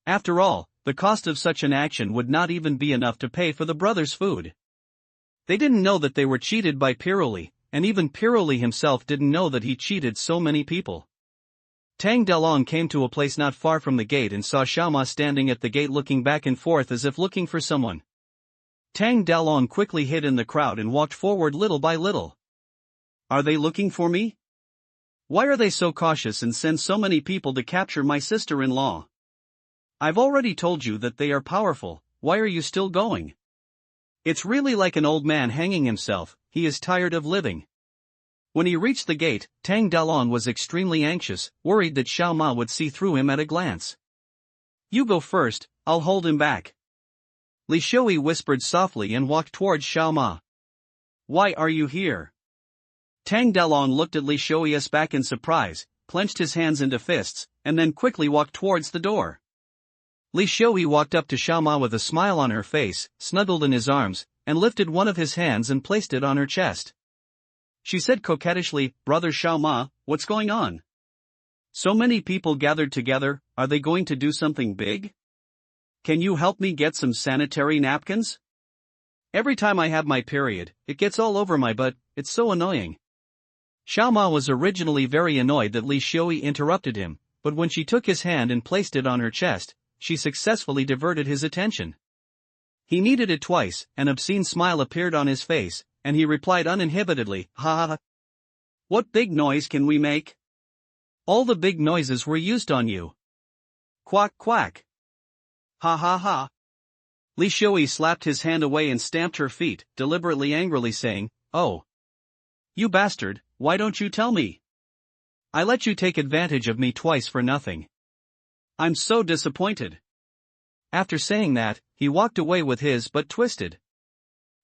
After all, the cost of such an action would not even be enough to pay for the brothers' food. They didn't know that they were cheated by Piroli, and even Piroli himself didn't know that he cheated so many people. Tang Dalong came to a place not far from the gate and saw Xiaoma standing at the gate looking back and forth as if looking for someone. Tang Dalong quickly hid in the crowd and walked forward little by little. Are they looking for me? Why are they so cautious and send so many people to capture my sister-in-law? I've already told you that they are powerful, why are you still going? It's really like an old man hanging himself, he is tired of living. When he reached the gate, Tang Dalong was extremely anxious, worried that Xiao Ma would see through him at a glance. You go first, I'll hold him back. Li Xiui whispered softly and walked towards Xiao Ma. Why are you here? Tang Dalong looked at Li Xiui's back in surprise, clenched his hands into fists, and then quickly walked towards the door. Li Xiui walked up to Xiao Ma with a smile on her face, snuggled in his arms, and lifted one of his hands and placed it on her chest. She said coquettishly, Brother Xiao Ma, what's going on? So many people gathered together, are they going to do something big? Can you help me get some sanitary napkins? Every time I have my period, it gets all over my butt, it's so annoying. Xiao Ma was originally very annoyed that Li Xiui interrupted him, but when she took his hand and placed it on her chest, she successfully diverted his attention. He needed it twice, an obscene smile appeared on his face, and he replied uninhibitedly, ha ha ha. What big noise can we make? All the big noises were used on you. Quack quack. Ha ha ha. Li Xiui slapped his hand away and stamped her feet, deliberately angrily saying, Oh. You bastard, why don't you tell me? I let you take advantage of me twice for nothing. I'm so disappointed. After saying that, he walked away with his butt twisted.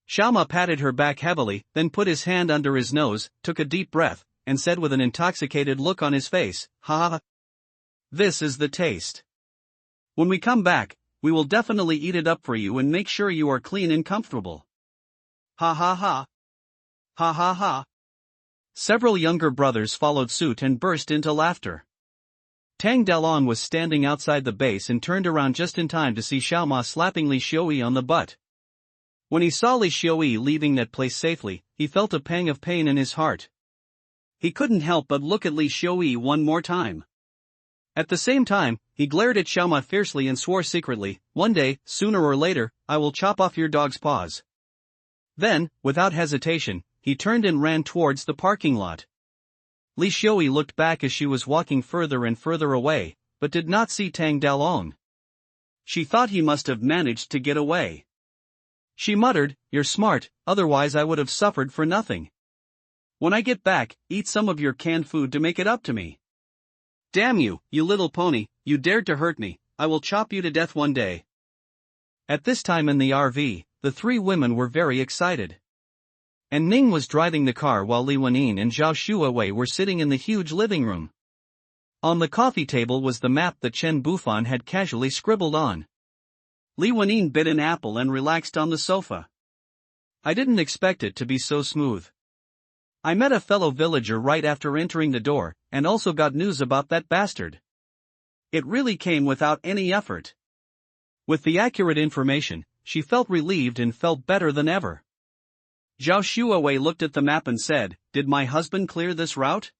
Xiao Ma patted her back heavily, then put his hand under his nose, took a deep breath, and said with an intoxicated look on his face, Ha ha ha. This is the taste. When we come back, we will definitely eat it up for you and make sure you are clean and comfortable. Ha ha ha. Ha ha ha. Several younger brothers followed suit and burst into laughter. Tang Dalong was standing outside the base and turned around just in time to see Xiao Ma slapping Li Xiui on the butt. When he saw Li Xiui leaving that place safely, he felt a pang of pain in his heart. He couldn't help but look at Li Xiui one more time. At the same time, he glared at Xiao Ma fiercely and swore secretly, One day, sooner or later, I will chop off your dog's paws. Then, without hesitation, he turned and ran towards the parking lot. Li Xiui looked back as she was walking further and further away, but did not see Tang Dalong. She thought he must have managed to get away. She muttered, You're smart, otherwise I would have suffered for nothing. When I get back, eat some of your canned food to make it up to me. Damn you, you little pony, you dared to hurt me, I will chop you to death one day. At this time in the RV, the three women were very excited. And Ning was driving the car while Li Wenyin and Zhao Shuawei were sitting in the huge living room. On the coffee table was the map that Chen Bufan had casually scribbled on. Li Wenyin bit an apple and relaxed on the sofa. I didn't expect it to be so smooth. I met a fellow villager right after entering the door, and also got news about that bastard. It really came without any effort. With the accurate information, she felt relieved and felt better than ever. Zhao Shuowei looked at the map and said, "Did my husband clear this route?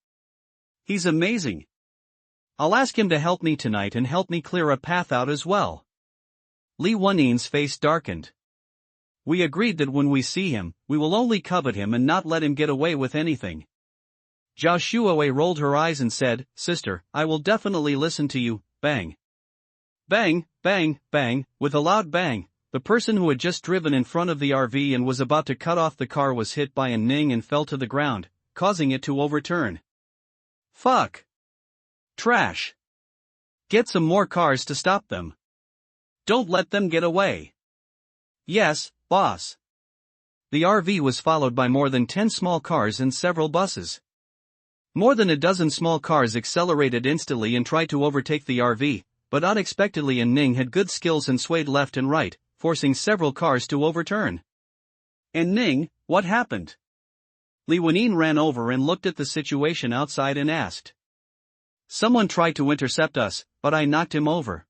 He's amazing. I'll ask him to help me tonight and help me clear a path out as well." Li Wenyin's face darkened. We agreed that when we see him, we will only covet him and not let him get away with anything. Zhao Shuowei rolled her eyes and said, "Sister, I will definitely listen to you." Bang. Bang, bang, bang. With a loud bang, the person who had just driven in front of the RV and was about to cut off the car was hit by a ning and fell to the ground, causing it to overturn. Fuck. Trash. Get some more cars to stop them. Don't let them get away. Yes, boss. The RV was followed by more than 10 small cars and several buses. More than a dozen small cars accelerated instantly and tried to overtake the RV, but unexpectedly Ning had good skills and swayed left and right, forcing several cars to overturn. And Ning, what happened? Li Wenyin ran over and looked at the situation outside and asked. Someone tried to intercept us, but I knocked him over.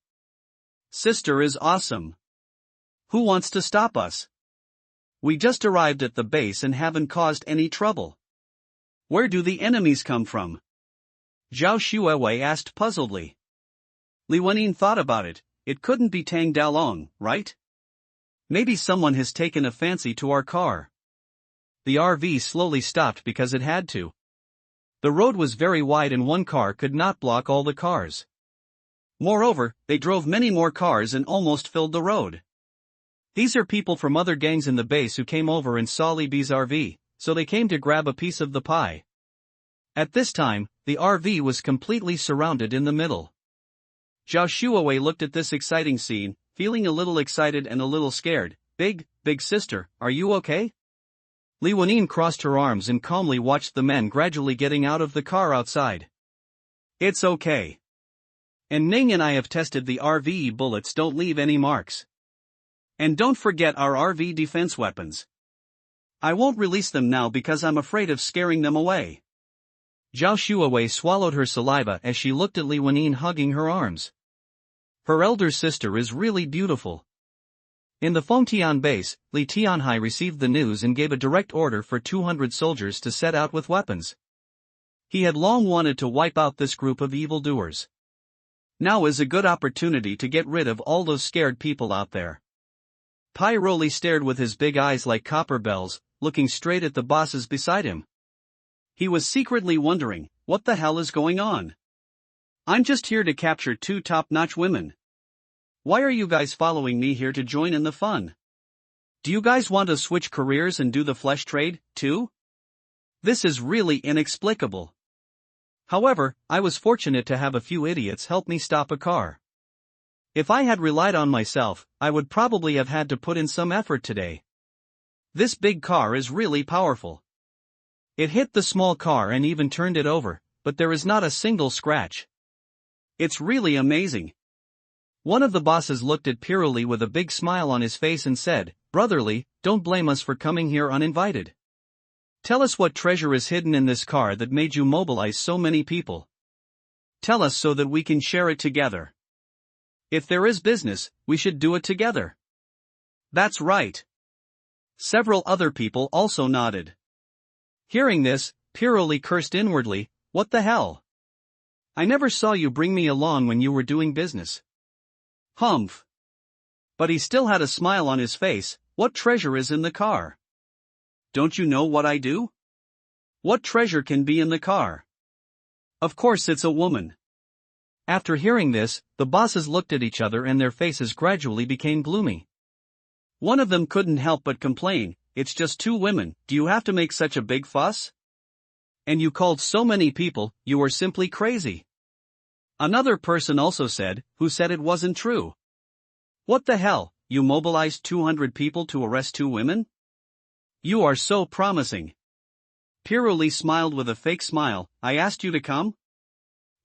Sister is awesome. Who wants to stop us? We just arrived at the base and haven't caused any trouble. Where do the enemies come from? Zhao Shuowei asked puzzledly. Li Wenyin thought about it. It couldn't be Tang Dalong, right? Maybe someone has taken a fancy to our car. The RV slowly stopped because it had to. The road was very wide and one car could not block all the cars. Moreover, they drove many more cars and almost filled the road. These are people from other gangs in the base who came over and saw Li B's RV, so they came to grab a piece of the pie. At this time, the RV was completely surrounded in the middle. Zhao Shuowei looked at this exciting scene, feeling a little excited and a little scared. Big sister, are you okay? Li Wenyin crossed her arms and calmly watched the men gradually getting out of the car outside. It's okay. And Ning and I have tested the RV bullets don't leave any marks. And don't forget our RV defense weapons. I won't release them now because I'm afraid of scaring them away. Zhao Shuowei swallowed her saliva as she looked at Li Wenyin hugging her arms. Her elder sister is really beautiful. In the Fengtian base, Li Tianhai received the news and gave a direct order for 200 soldiers to set out with weapons. He had long wanted to wipe out this group of evildoers. Now is a good opportunity to get rid of all those scared people out there. Pai Roli stared with his big eyes like copper bells, looking straight at the bosses beside him. He was secretly wondering, what the hell is going on? I'm just here to capture 2 top-notch women. Why are you guys following me here to join in the fun? Do you guys want to switch careers and do the flesh trade, too? This is really inexplicable. However, I was fortunate to have a few idiots help me stop a car. If I had relied on myself, I would probably have had to put in some effort today. This big car is really powerful. It hit the small car and even turned it over, but there is not a single scratch. It's really amazing. One of the bosses looked at Piruli with a big smile on his face and said, "Brotherly, don't blame us for coming here uninvited. Tell us what treasure is hidden in this car that made you mobilize so many people. Tell us so that we can share it together. If there is business, we should do it together." That's right. Several other people also nodded. Hearing this, Piruli cursed inwardly, "What the hell? I never saw you bring me along when you were doing business." Humph. But he still had a smile on his face. What treasure is in the car? Don't you know what I do? What treasure can be in the car? Of course it's a woman. After hearing this, the bosses looked at each other and their faces gradually became gloomy. One of them couldn't help but complain, "It's just 2 women, do you have to make such a big fuss? And you called so many people, you are simply crazy." Another person also said, "Who said it wasn't true? What the hell, you mobilized 200 people to arrest 2 women? You are so promising." Piruli smiled with a fake smile, "I asked you to come?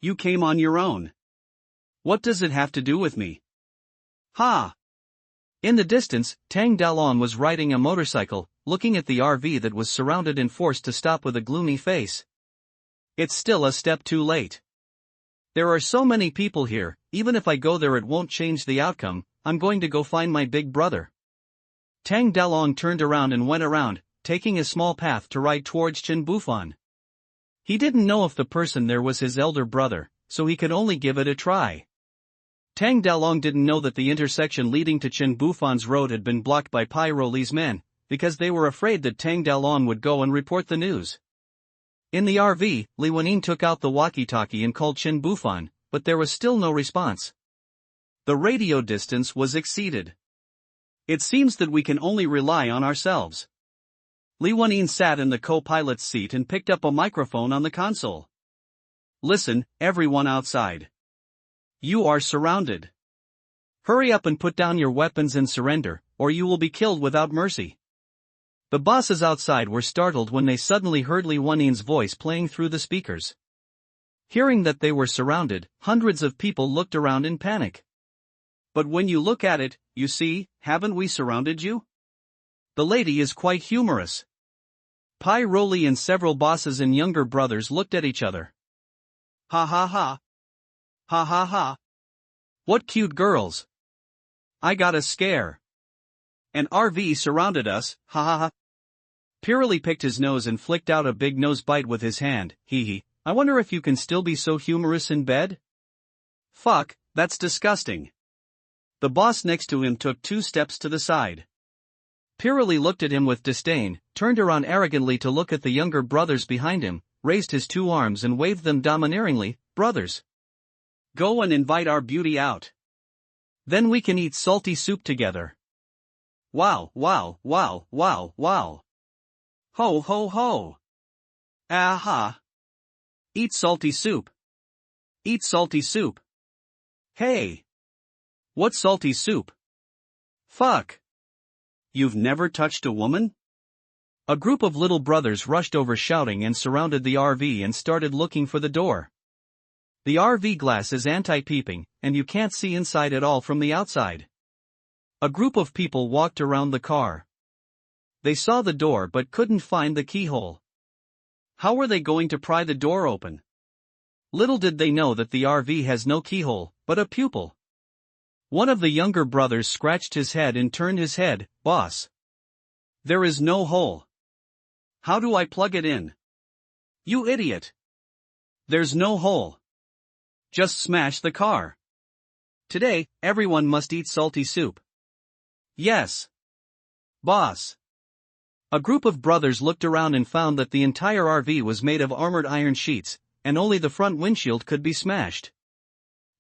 You came on your own. What does it have to do with me?" Ha! In the distance, Tang Dalong was riding a motorcycle, looking at the RV that was surrounded and forced to stop with a gloomy face. It's still a step too late. There are so many people here, even if I go there it won't change the outcome. I'm going to go find my big brother. Tang Dalong turned around and went around, taking a small path to ride towards Chen Bufan. He didn't know if the person there was his elder brother, so he could only give it a try. Tang Dalong didn't know that the intersection leading to Chen Bufan's road had been blocked by Pai Roli's men, because they were afraid that Tang Dalong would go and report the news. In the RV, Li Wenin took out the walkie-talkie and called Chen Bufan, but there was still no response. The radio distance was exceeded. It seems that we can only rely on ourselves. Li Wenin sat in the co-pilot's seat and picked up a microphone on the console. Listen, everyone outside. You are surrounded. Hurry up and put down your weapons and surrender, or you will be killed without mercy. The bosses outside were startled when they suddenly heard Li Wenin's voice playing through the speakers. Hearing that they were surrounded, hundreds of people looked around in panic. But when you look at it, you see, haven't we surrounded you? The lady is quite humorous. Pai Roli and several bosses and younger brothers looked at each other. Ha ha ha. Ha ha ha. What cute girls. I got a scare. An RV surrounded us, ha ha ha. Pirali picked his nose and flicked out a big nose bite with his hand, hee hee. I wonder if you can still be so humorous in bed? Fuck, that's disgusting. The boss next to him took 2 steps to the side. Pirali looked at him with disdain, turned around arrogantly to look at the younger brothers behind him, raised his 2 arms and waved them domineeringly. Brothers, go and invite our beauty out. Then we can eat salty soup together. Wow, wow, wow, wow, wow. Ho ho ho. Aha. Eat salty soup. Eat salty soup. Hey. What salty soup? Fuck. You've never touched a woman? A group of little brothers rushed over shouting and surrounded the RV and started looking for the door. The RV glass is anti-peeping, and you can't see inside at all from the outside. A group of people walked around the car. They saw the door but couldn't find the keyhole. How were they going to pry the door open? Little did they know that the RV has no keyhole, but a pupil. One of the younger brothers scratched his head and turned his head. Boss. There is no hole. How do I plug it in? You idiot. There's no hole. Just smash the car. Today, everyone must eat salty soup. Yes. Boss. A group of brothers looked around and found that the entire RV was made of armored iron sheets, and only the front windshield could be smashed.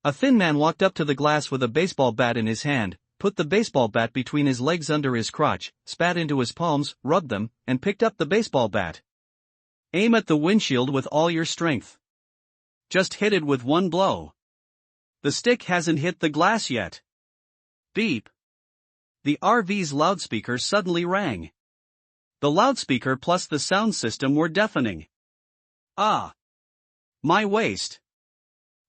A thin man walked up to the glass with a baseball bat in his hand, put the baseball bat between his legs under his crotch, spat into his palms, rubbed them, and picked up the baseball bat. Aim at the windshield with all your strength. Just hit it with 1 blow. The stick hasn't hit the glass yet. Beep. The RV's loudspeaker suddenly rang. The loudspeaker plus the sound system were deafening. Ah. My waist.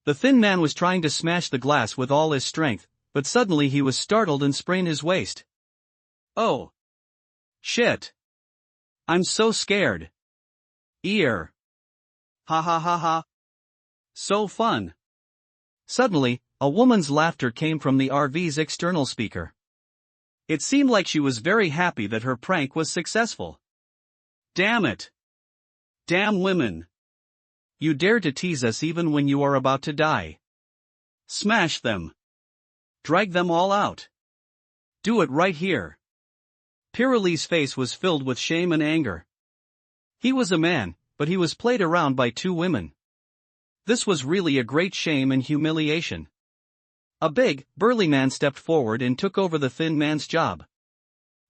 The thin man was trying to smash the glass with all his strength, but suddenly he was startled and sprained his waist. Oh. Shit. I'm so scared. Ear. Ha ha ha ha. So fun. Suddenly, a woman's laughter came from the RV's external speaker. It seemed like she was very happy that her prank was successful. Damn it. Damn women. You dare to tease us even when you are about to die. Smash them. Drag them all out. Do it right here. Pirali's face was filled with shame and anger. He was a man, but he was played around by 2 women. This was really a great shame and humiliation. A big, burly man stepped forward and took over the thin man's job.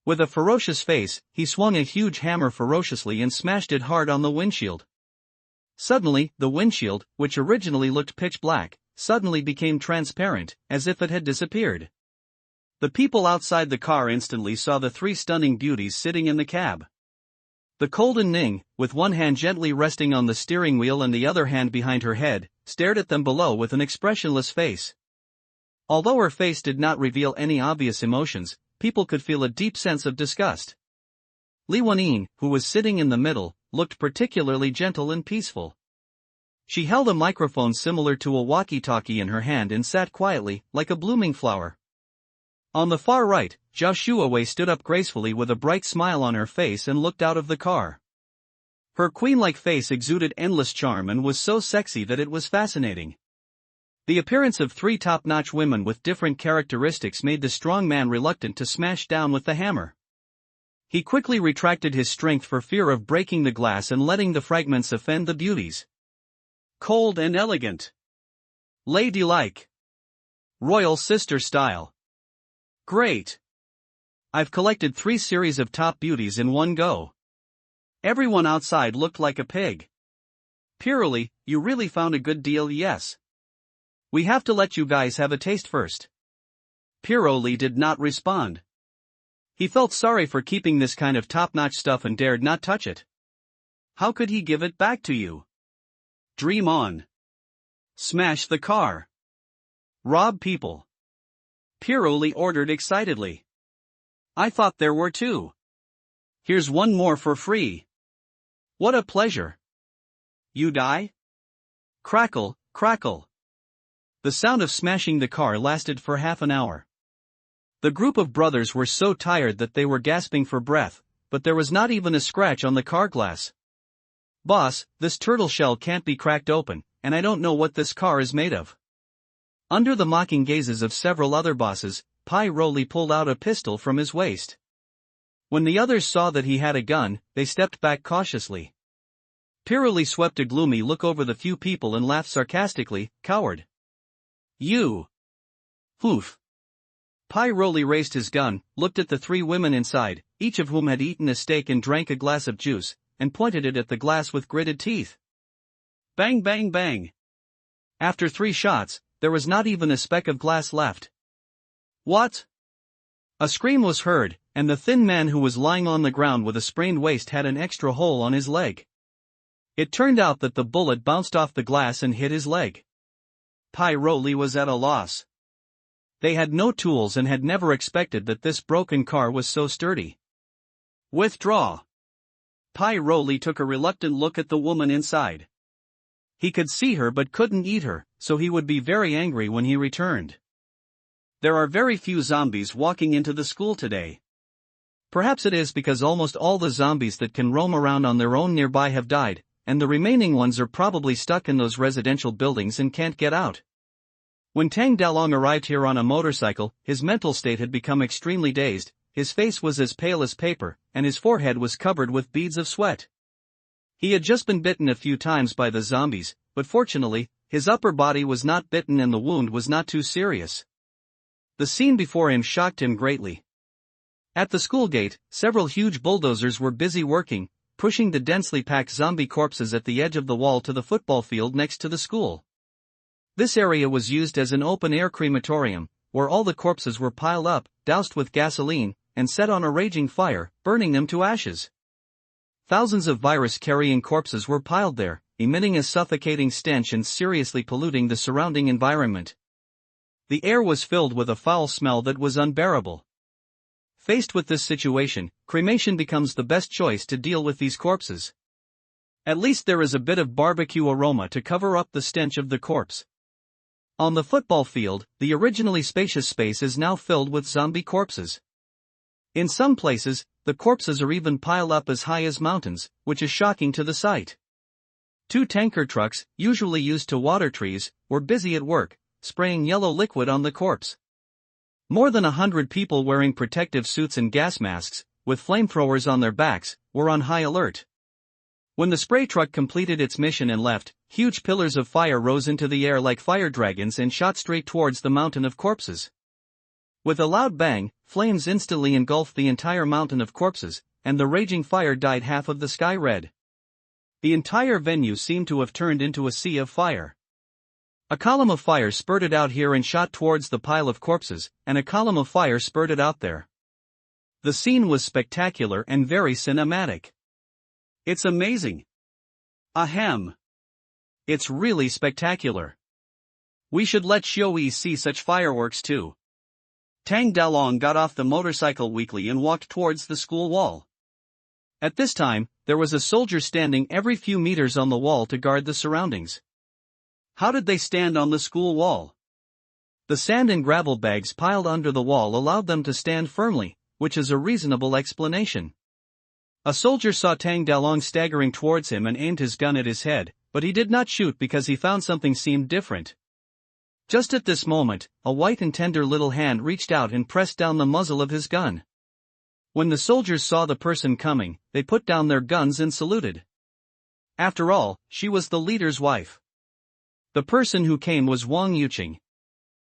With a ferocious face, he swung a huge hammer ferociously and smashed it hard on the windshield. Suddenly, the windshield, which originally looked pitch black, suddenly became transparent, as if it had disappeared. The people outside the car instantly saw the 3 stunning beauties sitting in the cab. The Golden Ning, with one hand gently resting on the steering wheel and the other hand behind her head, stared at them below with an expressionless face. Although her face did not reveal any obvious emotions, people could feel a deep sense of disgust. Li Wanyin, who was sitting in the middle, looked particularly gentle and peaceful. She held a microphone similar to a walkie-talkie in her hand and sat quietly, like a blooming flower. On the far right, Zhao Shuawei stood up gracefully with a bright smile on her face and looked out of the car. Her queen-like face exuded endless charm and was so sexy that it was fascinating. The appearance of three top-notch women with different characteristics made the strong man reluctant to smash down with the hammer. He quickly retracted his strength for fear of breaking the glass and letting the fragments offend the beauties. Cold and elegant. Ladylike. Royal sister style. Great. I've collected 3 series of top beauties in one go. Everyone outside looked like a pig. Purely, you really found a good deal, yes. We have to let you guys have a taste first. Piroli did not respond. He felt sorry for keeping this kind of top-notch stuff and dared not touch it. How could he give it back to you? Dream on. Smash the car. Rob people. Piroli ordered excitedly. I thought there were 2. Here's one more for free. What a pleasure. You die? Crackle, crackle. The sound of smashing the car lasted for half an hour. The group of brothers were so tired that they were gasping for breath, but there was not even a scratch on the car glass. Boss, this turtle shell can't be cracked open, and I don't know what this car is made of. Under the mocking gazes of several other bosses, Pai Roli pulled out a pistol from his waist. When the others saw that he had a gun, they stepped back cautiously. Piroli swept a gloomy look over the few people and laughed sarcastically, coward. You. Poof. Pai Roli raised his gun, looked at the 3 women inside, each of whom had eaten a steak and drank a glass of juice, and pointed it at the glass with gritted teeth. Bang bang bang. After 3 shots, there was not even a speck of glass left. What? A scream was heard, and the thin man who was lying on the ground with a sprained waist had an extra hole on his leg. It turned out that the bullet bounced off the glass and hit his leg. Pai Roli was at a loss. They had no tools and had never expected that this broken car was so sturdy. Withdraw. Pai Roli took a reluctant look at the woman inside. He could see her but couldn't eat her, so he would be very angry when he returned. There are very few zombies walking into the school today. Perhaps it is because almost all the zombies that can roam around on their own nearby have died, and the remaining ones are probably stuck in those residential buildings and can't get out. When Tang Dalong arrived here on a motorcycle, his mental state had become extremely dazed, his face was as pale as paper, and his forehead was covered with beads of sweat. He had just been bitten a few times by the zombies, but fortunately, his upper body was not bitten and the wound was not too serious. The scene before him shocked him greatly. At the school gate, several huge bulldozers were busy working, pushing the densely packed zombie corpses at the edge of the wall to the football field next to the school. This area was used as an open-air crematorium, where all the corpses were piled up, doused with gasoline, and set on a raging fire, burning them to ashes. Thousands of virus-carrying corpses were piled there, emitting a suffocating stench and seriously polluting the surrounding environment. The air was filled with a foul smell that was unbearable. Faced with this situation, cremation becomes the best choice to deal with these corpses. At least there is a bit of barbecue aroma to cover up the stench of the corpse. On the football field, the originally spacious space is now filled with zombie corpses. In some places, the corpses are even piled up as high as mountains, which is shocking to the sight. 2 tanker trucks, usually used to water trees, were busy at work, spraying yellow liquid on the corpse. More than 100 people wearing protective suits and gas masks, with flamethrowers on their backs, were on high alert. When the spray truck completed its mission and left, huge pillars of fire rose into the air like fire dragons and shot straight towards the mountain of corpses. With a loud bang, flames instantly engulfed the entire mountain of corpses, and the raging fire dyed half of the sky red. The entire venue seemed to have turned into a sea of fire. A column of fire spurted out here and shot towards the pile of corpses, and a column of fire spurted out there. The scene was spectacular and very cinematic. It's amazing. Ahem. It's really spectacular. We should let Xiaoyi see such fireworks too. Tang Dalong got off the motorcycle weakly and walked towards the school wall. At this time, there was a soldier standing every few meters on the wall to guard the surroundings. How did they stand on the school wall? The sand and gravel bags piled under the wall allowed them to stand firmly, which is a reasonable explanation. A soldier saw Tang Dalong staggering towards him and aimed his gun at his head, but he did not shoot because he found something seemed different. Just at this moment, a white and tender little hand reached out and pressed down the muzzle of his gun. When the soldiers saw the person coming, they put down their guns and saluted. After all, she was the leader's wife. The person who came was Wang Yuqing.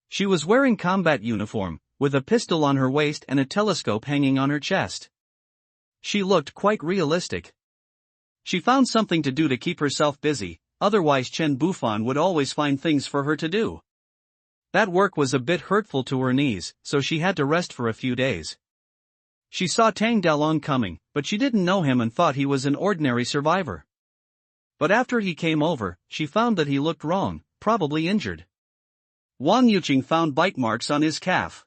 She was wearing combat uniform, with a pistol on her waist and a telescope hanging on her chest. She looked quite realistic. She found something to do to keep herself busy, otherwise Chen Bufan would always find things for her to do. That work was a bit hurtful to her knees, so she had to rest for a few days. She saw Tang Dalong coming, but she didn't know him and thought he was an ordinary survivor. But after he came over, she found that he looked wrong, probably injured. Wang Yuqing found bite marks on his calf.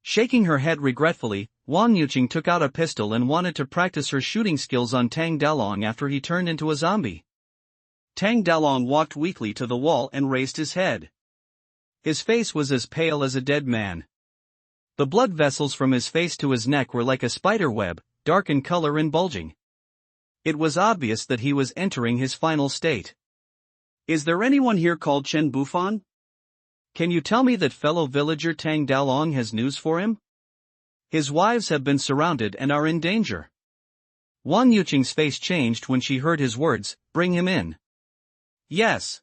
Shaking her head regretfully, Wang Yuqing took out a pistol and wanted to practice her shooting skills on Tang Dalong after he turned into a zombie. Tang Dalong walked weakly to the wall and raised his head. His face was as pale as a dead man. The blood vessels from his face to his neck were like a spider web, dark in color and bulging. It was obvious that he was entering his final state. Is there anyone here called Chen Bufan? Can you tell me that fellow villager Tang Dalong has news for him? His wives have been surrounded and are in danger. Wang Yuqing's face changed when she heard his words, bring him in. Yes.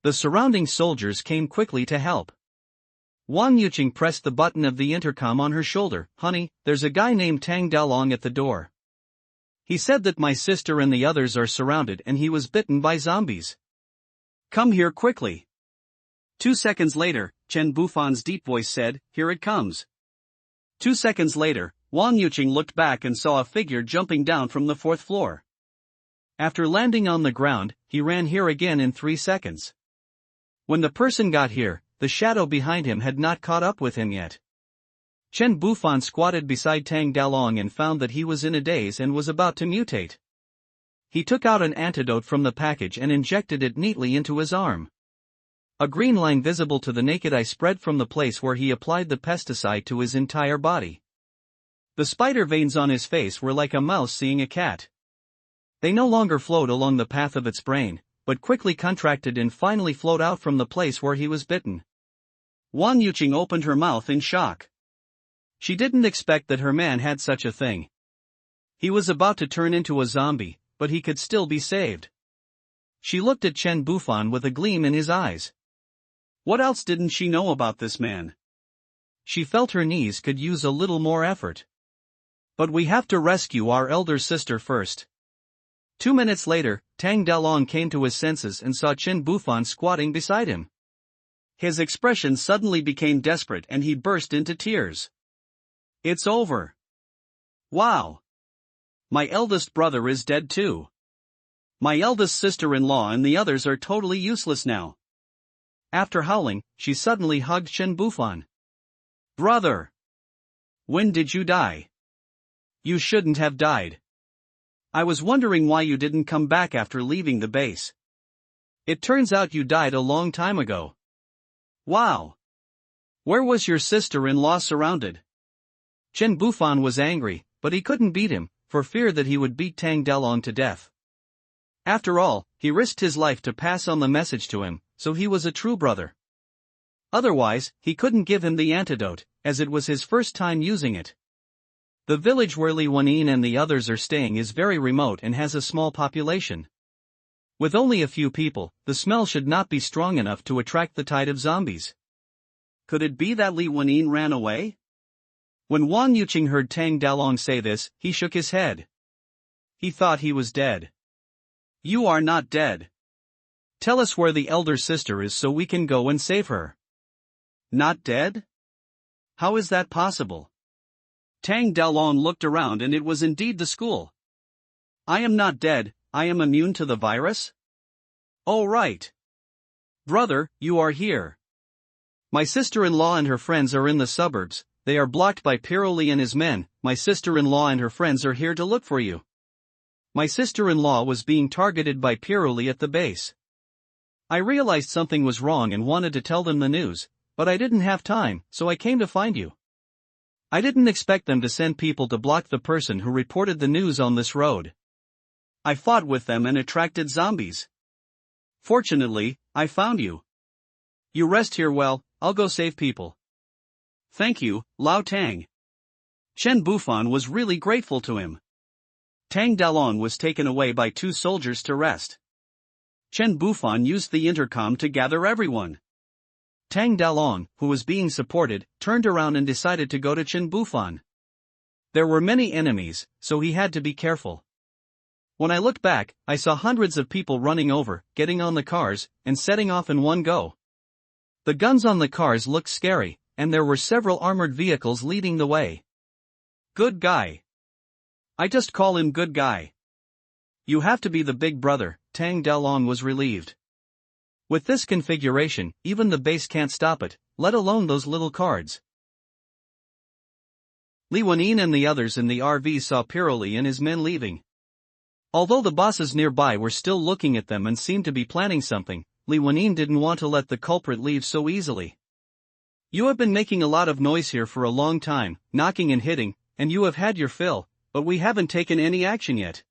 The surrounding soldiers came quickly to help. Wang Yuqing pressed the button of the intercom on her shoulder. Honey, there's a guy named Tang Dalong at the door. He said that my sister and the others are surrounded and he was bitten by zombies. Come here quickly. 2 seconds later, Chen Bufan's deep voice said, here it comes. 2 seconds later, Wang Yuqing looked back and saw a figure jumping down from the 4th floor. After landing on the ground, he ran here again in 3 seconds. When the person got here, the shadow behind him had not caught up with him yet. Chen Bufan squatted beside Tang Dalong and found that he was in a daze and was about to mutate. He took out an antidote from the package and injected it neatly into his arm. A green line visible to the naked eye spread from the place where he applied the pesticide to his entire body. The spider veins on his face were like a mouse seeing a cat. They no longer flowed along the path of its brain, but quickly contracted and finally flowed out from the place where he was bitten. Wang Yuqing opened her mouth in shock. She didn't expect that her man had such a thing. He was about to turn into a zombie, but he could still be saved. She looked at Chen Bufan with a gleam in his eyes. What else didn't she know about this man? She felt her knees could use a little more effort. But we have to rescue our elder sister first. 2 minutes later, Tang Dalong came to his senses and saw Chen Bufan squatting beside him. His expression suddenly became desperate and he burst into tears. It's over. Wow. My eldest brother is dead too. My eldest sister-in-law and the others are totally useless now. After howling, she suddenly hugged Chen Bufan. Brother! When did you die? You shouldn't have died. I was wondering why you didn't come back after leaving the base. It turns out you died a long time ago. Wow! Where was your sister-in-law surrounded? Chen Bufan was angry, but he couldn't beat him, for fear that he would beat Tang Dalong to death. After all, he risked his life to pass on the message to him, so he was a true brother. Otherwise, he couldn't give him the antidote, as it was his first time using it. The village where Li Wanyin and the others are staying is very remote and has a small population. With only a few people, the smell should not be strong enough to attract the tide of zombies. Could it be that Li Wanyin ran away? When Wang Yuqing heard Tang Dalong say this, he shook his head. He thought he was dead. You are not dead. Tell us where the elder sister is so we can go and save her. Not dead? How is that possible? Tang Dalong looked around and it was indeed the school. I am not dead, I am immune to the virus? Oh right. Brother, you are here. My sister-in-law and her friends are in the suburbs. They are blocked by Piroli and his men. My sister-in-law and her friends are here to look for you. My sister-in-law was being targeted by Piroli at the base. I realized something was wrong and wanted to tell them the news, but I didn't have time, so I came to find you. I didn't expect them to send people to block the person who reported the news on this road. I fought with them and attracted zombies. Fortunately, I found you. You rest here well, I'll go save people. Thank you, Lao Tang. Chen Bufan was really grateful to him. Tang Dalong was taken away by 2 soldiers to rest. Chen Bufan used the intercom to gather everyone. Tang Dalong, who was being supported, turned around and decided to go to Chen Bufan. There were many enemies, so he had to be careful. When I looked back, I saw hundreds of people running over, getting on the cars, and setting off in one go. The guns on the cars looked scary, and there were several armored vehicles leading the way. Good guy. I just call him good guy. You have to be the big brother, Tang Dalong was relieved. With this configuration, even the base can't stop it, let alone those little cards. Li Wenyin and the others in the RV saw Piroli and his men leaving. Although the bosses nearby were still looking at them and seemed to be planning something, Li Wenyin didn't want to let the culprit leave so easily. You have been making a lot of noise here for a long time, knocking and hitting, and you have had your fill, but we haven't taken any action yet.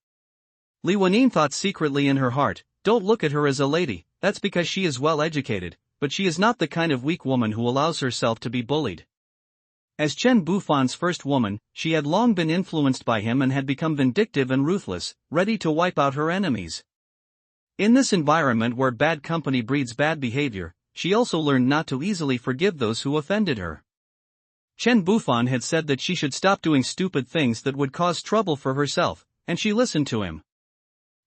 Li Wenyin thought secretly in her heart, don't look at her as a lady, that's because she is well educated, but she is not the kind of weak woman who allows herself to be bullied. As Chen Bufan's first woman, she had long been influenced by him and had become vindictive and ruthless, ready to wipe out her enemies. In this environment where bad company breeds bad behavior, she also learned not to easily forgive those who offended her. Chen Bufan had said that she should stop doing stupid things that would cause trouble for herself, and she listened to him.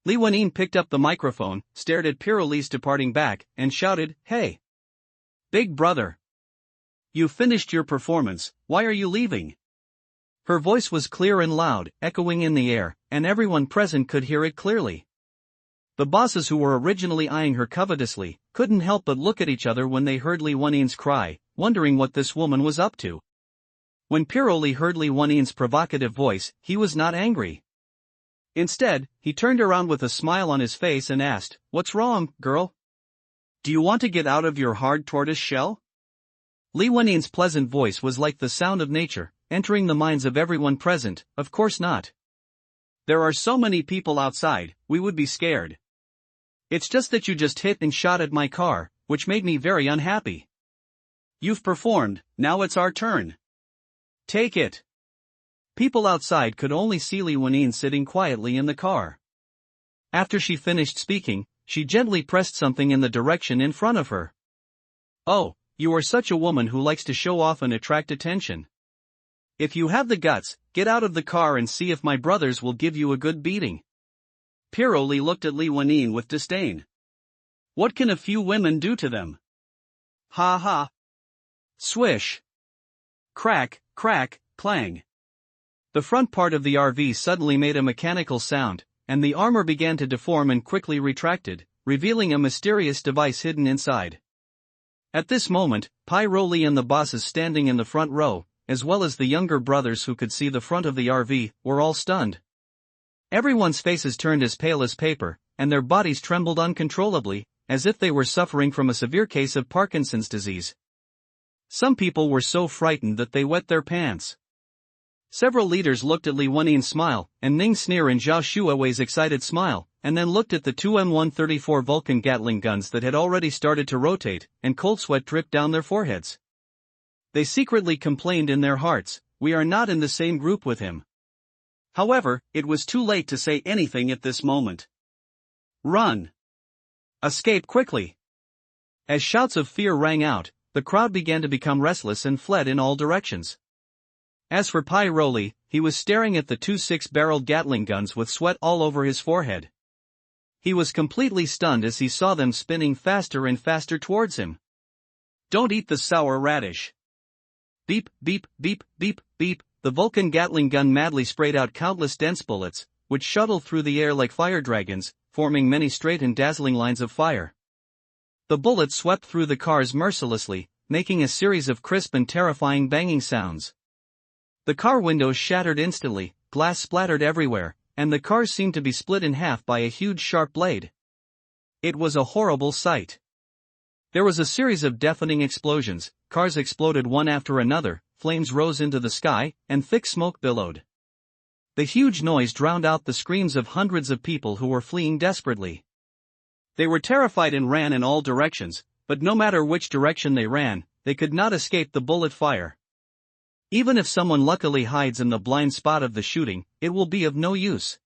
Li Wenyin picked up the microphone, stared at Piroli's departing back, and shouted, "Hey! Big brother! You finished your performance, why are you leaving?" Her voice was clear and loud, echoing in the air, and everyone present could hear it clearly. The bosses who were originally eyeing her covetously, couldn't help but look at each other when they heard Li Wenyin's cry, wondering what this woman was up to. When Piroli heard Li Wenyin's provocative voice, he was not angry. Instead, he turned around with a smile on his face and asked, "What's wrong, girl? Do you want to get out of your hard tortoise shell?" Li Wenyin's pleasant voice was like the sound of nature, entering the minds of everyone present. Of course not. There are so many people outside, we would be scared. It's just that you just hit and shot at my car, which made me very unhappy. You've performed, now it's our turn. Take it. People outside could only see Li Wenyin sitting quietly in the car. After she finished speaking, she gently pressed something in the direction in front of her. "Oh, you are such a woman who likes to show off and attract attention. If you have the guts, get out of the car and see if my brothers will give you a good beating." Piroli looked at Li Wenyin with disdain. What can a few women do to them? Ha ha. Swish. Crack, crack, clang. The front part of the RV suddenly made a mechanical sound, and the armor began to deform and quickly retracted, revealing a mysterious device hidden inside. At this moment, Piroli and the bosses standing in the front row, as well as the younger brothers who could see the front of the RV, were all stunned. Everyone's faces turned as pale as paper, and their bodies trembled uncontrollably, as if they were suffering from a severe case of Parkinson's disease. Some people were so frightened that they wet their pants. Several leaders looked at Li Wenyin's smile, and Ning Sneer and Zhao Shuawei's excited smile, and then looked at the 2 M134 Vulcan Gatling guns that had already started to rotate, and cold sweat dripped down their foreheads. They secretly complained in their hearts, "We are not in the same group with him." However, it was too late to say anything at this moment. Run! Escape quickly! As shouts of fear rang out, the crowd began to become restless and fled in all directions. As for Piroli, he was staring at the 2 6-barreled Gatling guns with sweat all over his forehead. He was completely stunned as he saw them spinning faster and faster towards him. Don't eat the sour radish. Beep, beep, beep, beep, beep. The Vulcan Gatling gun madly sprayed out countless dense bullets, which shuttled through the air like fire dragons, forming many straight and dazzling lines of fire. The bullets swept through the cars mercilessly, making a series of crisp and terrifying banging sounds. The car windows shattered instantly, glass splattered everywhere, and the cars seemed to be split in half by a huge sharp blade. It was a horrible sight. There was a series of deafening explosions, cars exploded one after another, flames rose into the sky, and thick smoke billowed. The huge noise drowned out the screams of hundreds of people who were fleeing desperately. They were terrified and ran in all directions, but no matter which direction they ran, they could not escape the bullet fire. Even if someone luckily hides in the blind spot of the shooting, it will be of no use.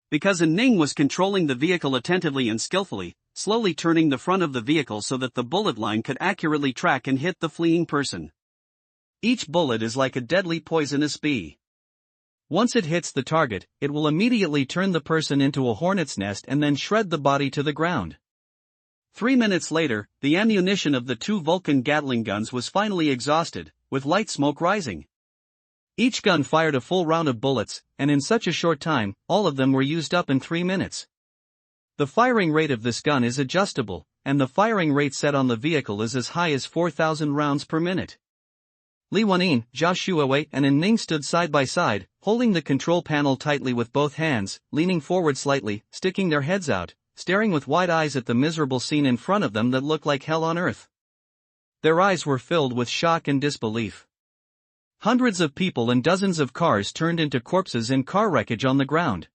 Because Ning was controlling the vehicle attentively and skillfully, slowly turning the front of the vehicle so that the bullet line could accurately track and hit the fleeing person. Each bullet is like a deadly poisonous bee. Once it hits the target, it will immediately turn the person into a hornet's nest and then shred the body to the ground. 3 minutes later, the ammunition of the 2 Vulcan Gatling guns was finally exhausted, with light smoke rising. Each gun fired a full round of bullets, and in such a short time, all of them were used up in 3 minutes. The firing rate of this gun is adjustable, and the firing rate set on the vehicle is as high as 4,000 rounds per minute. Li Wanyin, Zhao Shuowei and Ning stood side by side, holding the control panel tightly with both hands, leaning forward slightly, sticking their heads out, staring with wide eyes at the miserable scene in front of them that looked like hell on earth. Their eyes were filled with shock and disbelief. Hundreds of people and dozens of cars turned into corpses and car wreckage on the ground.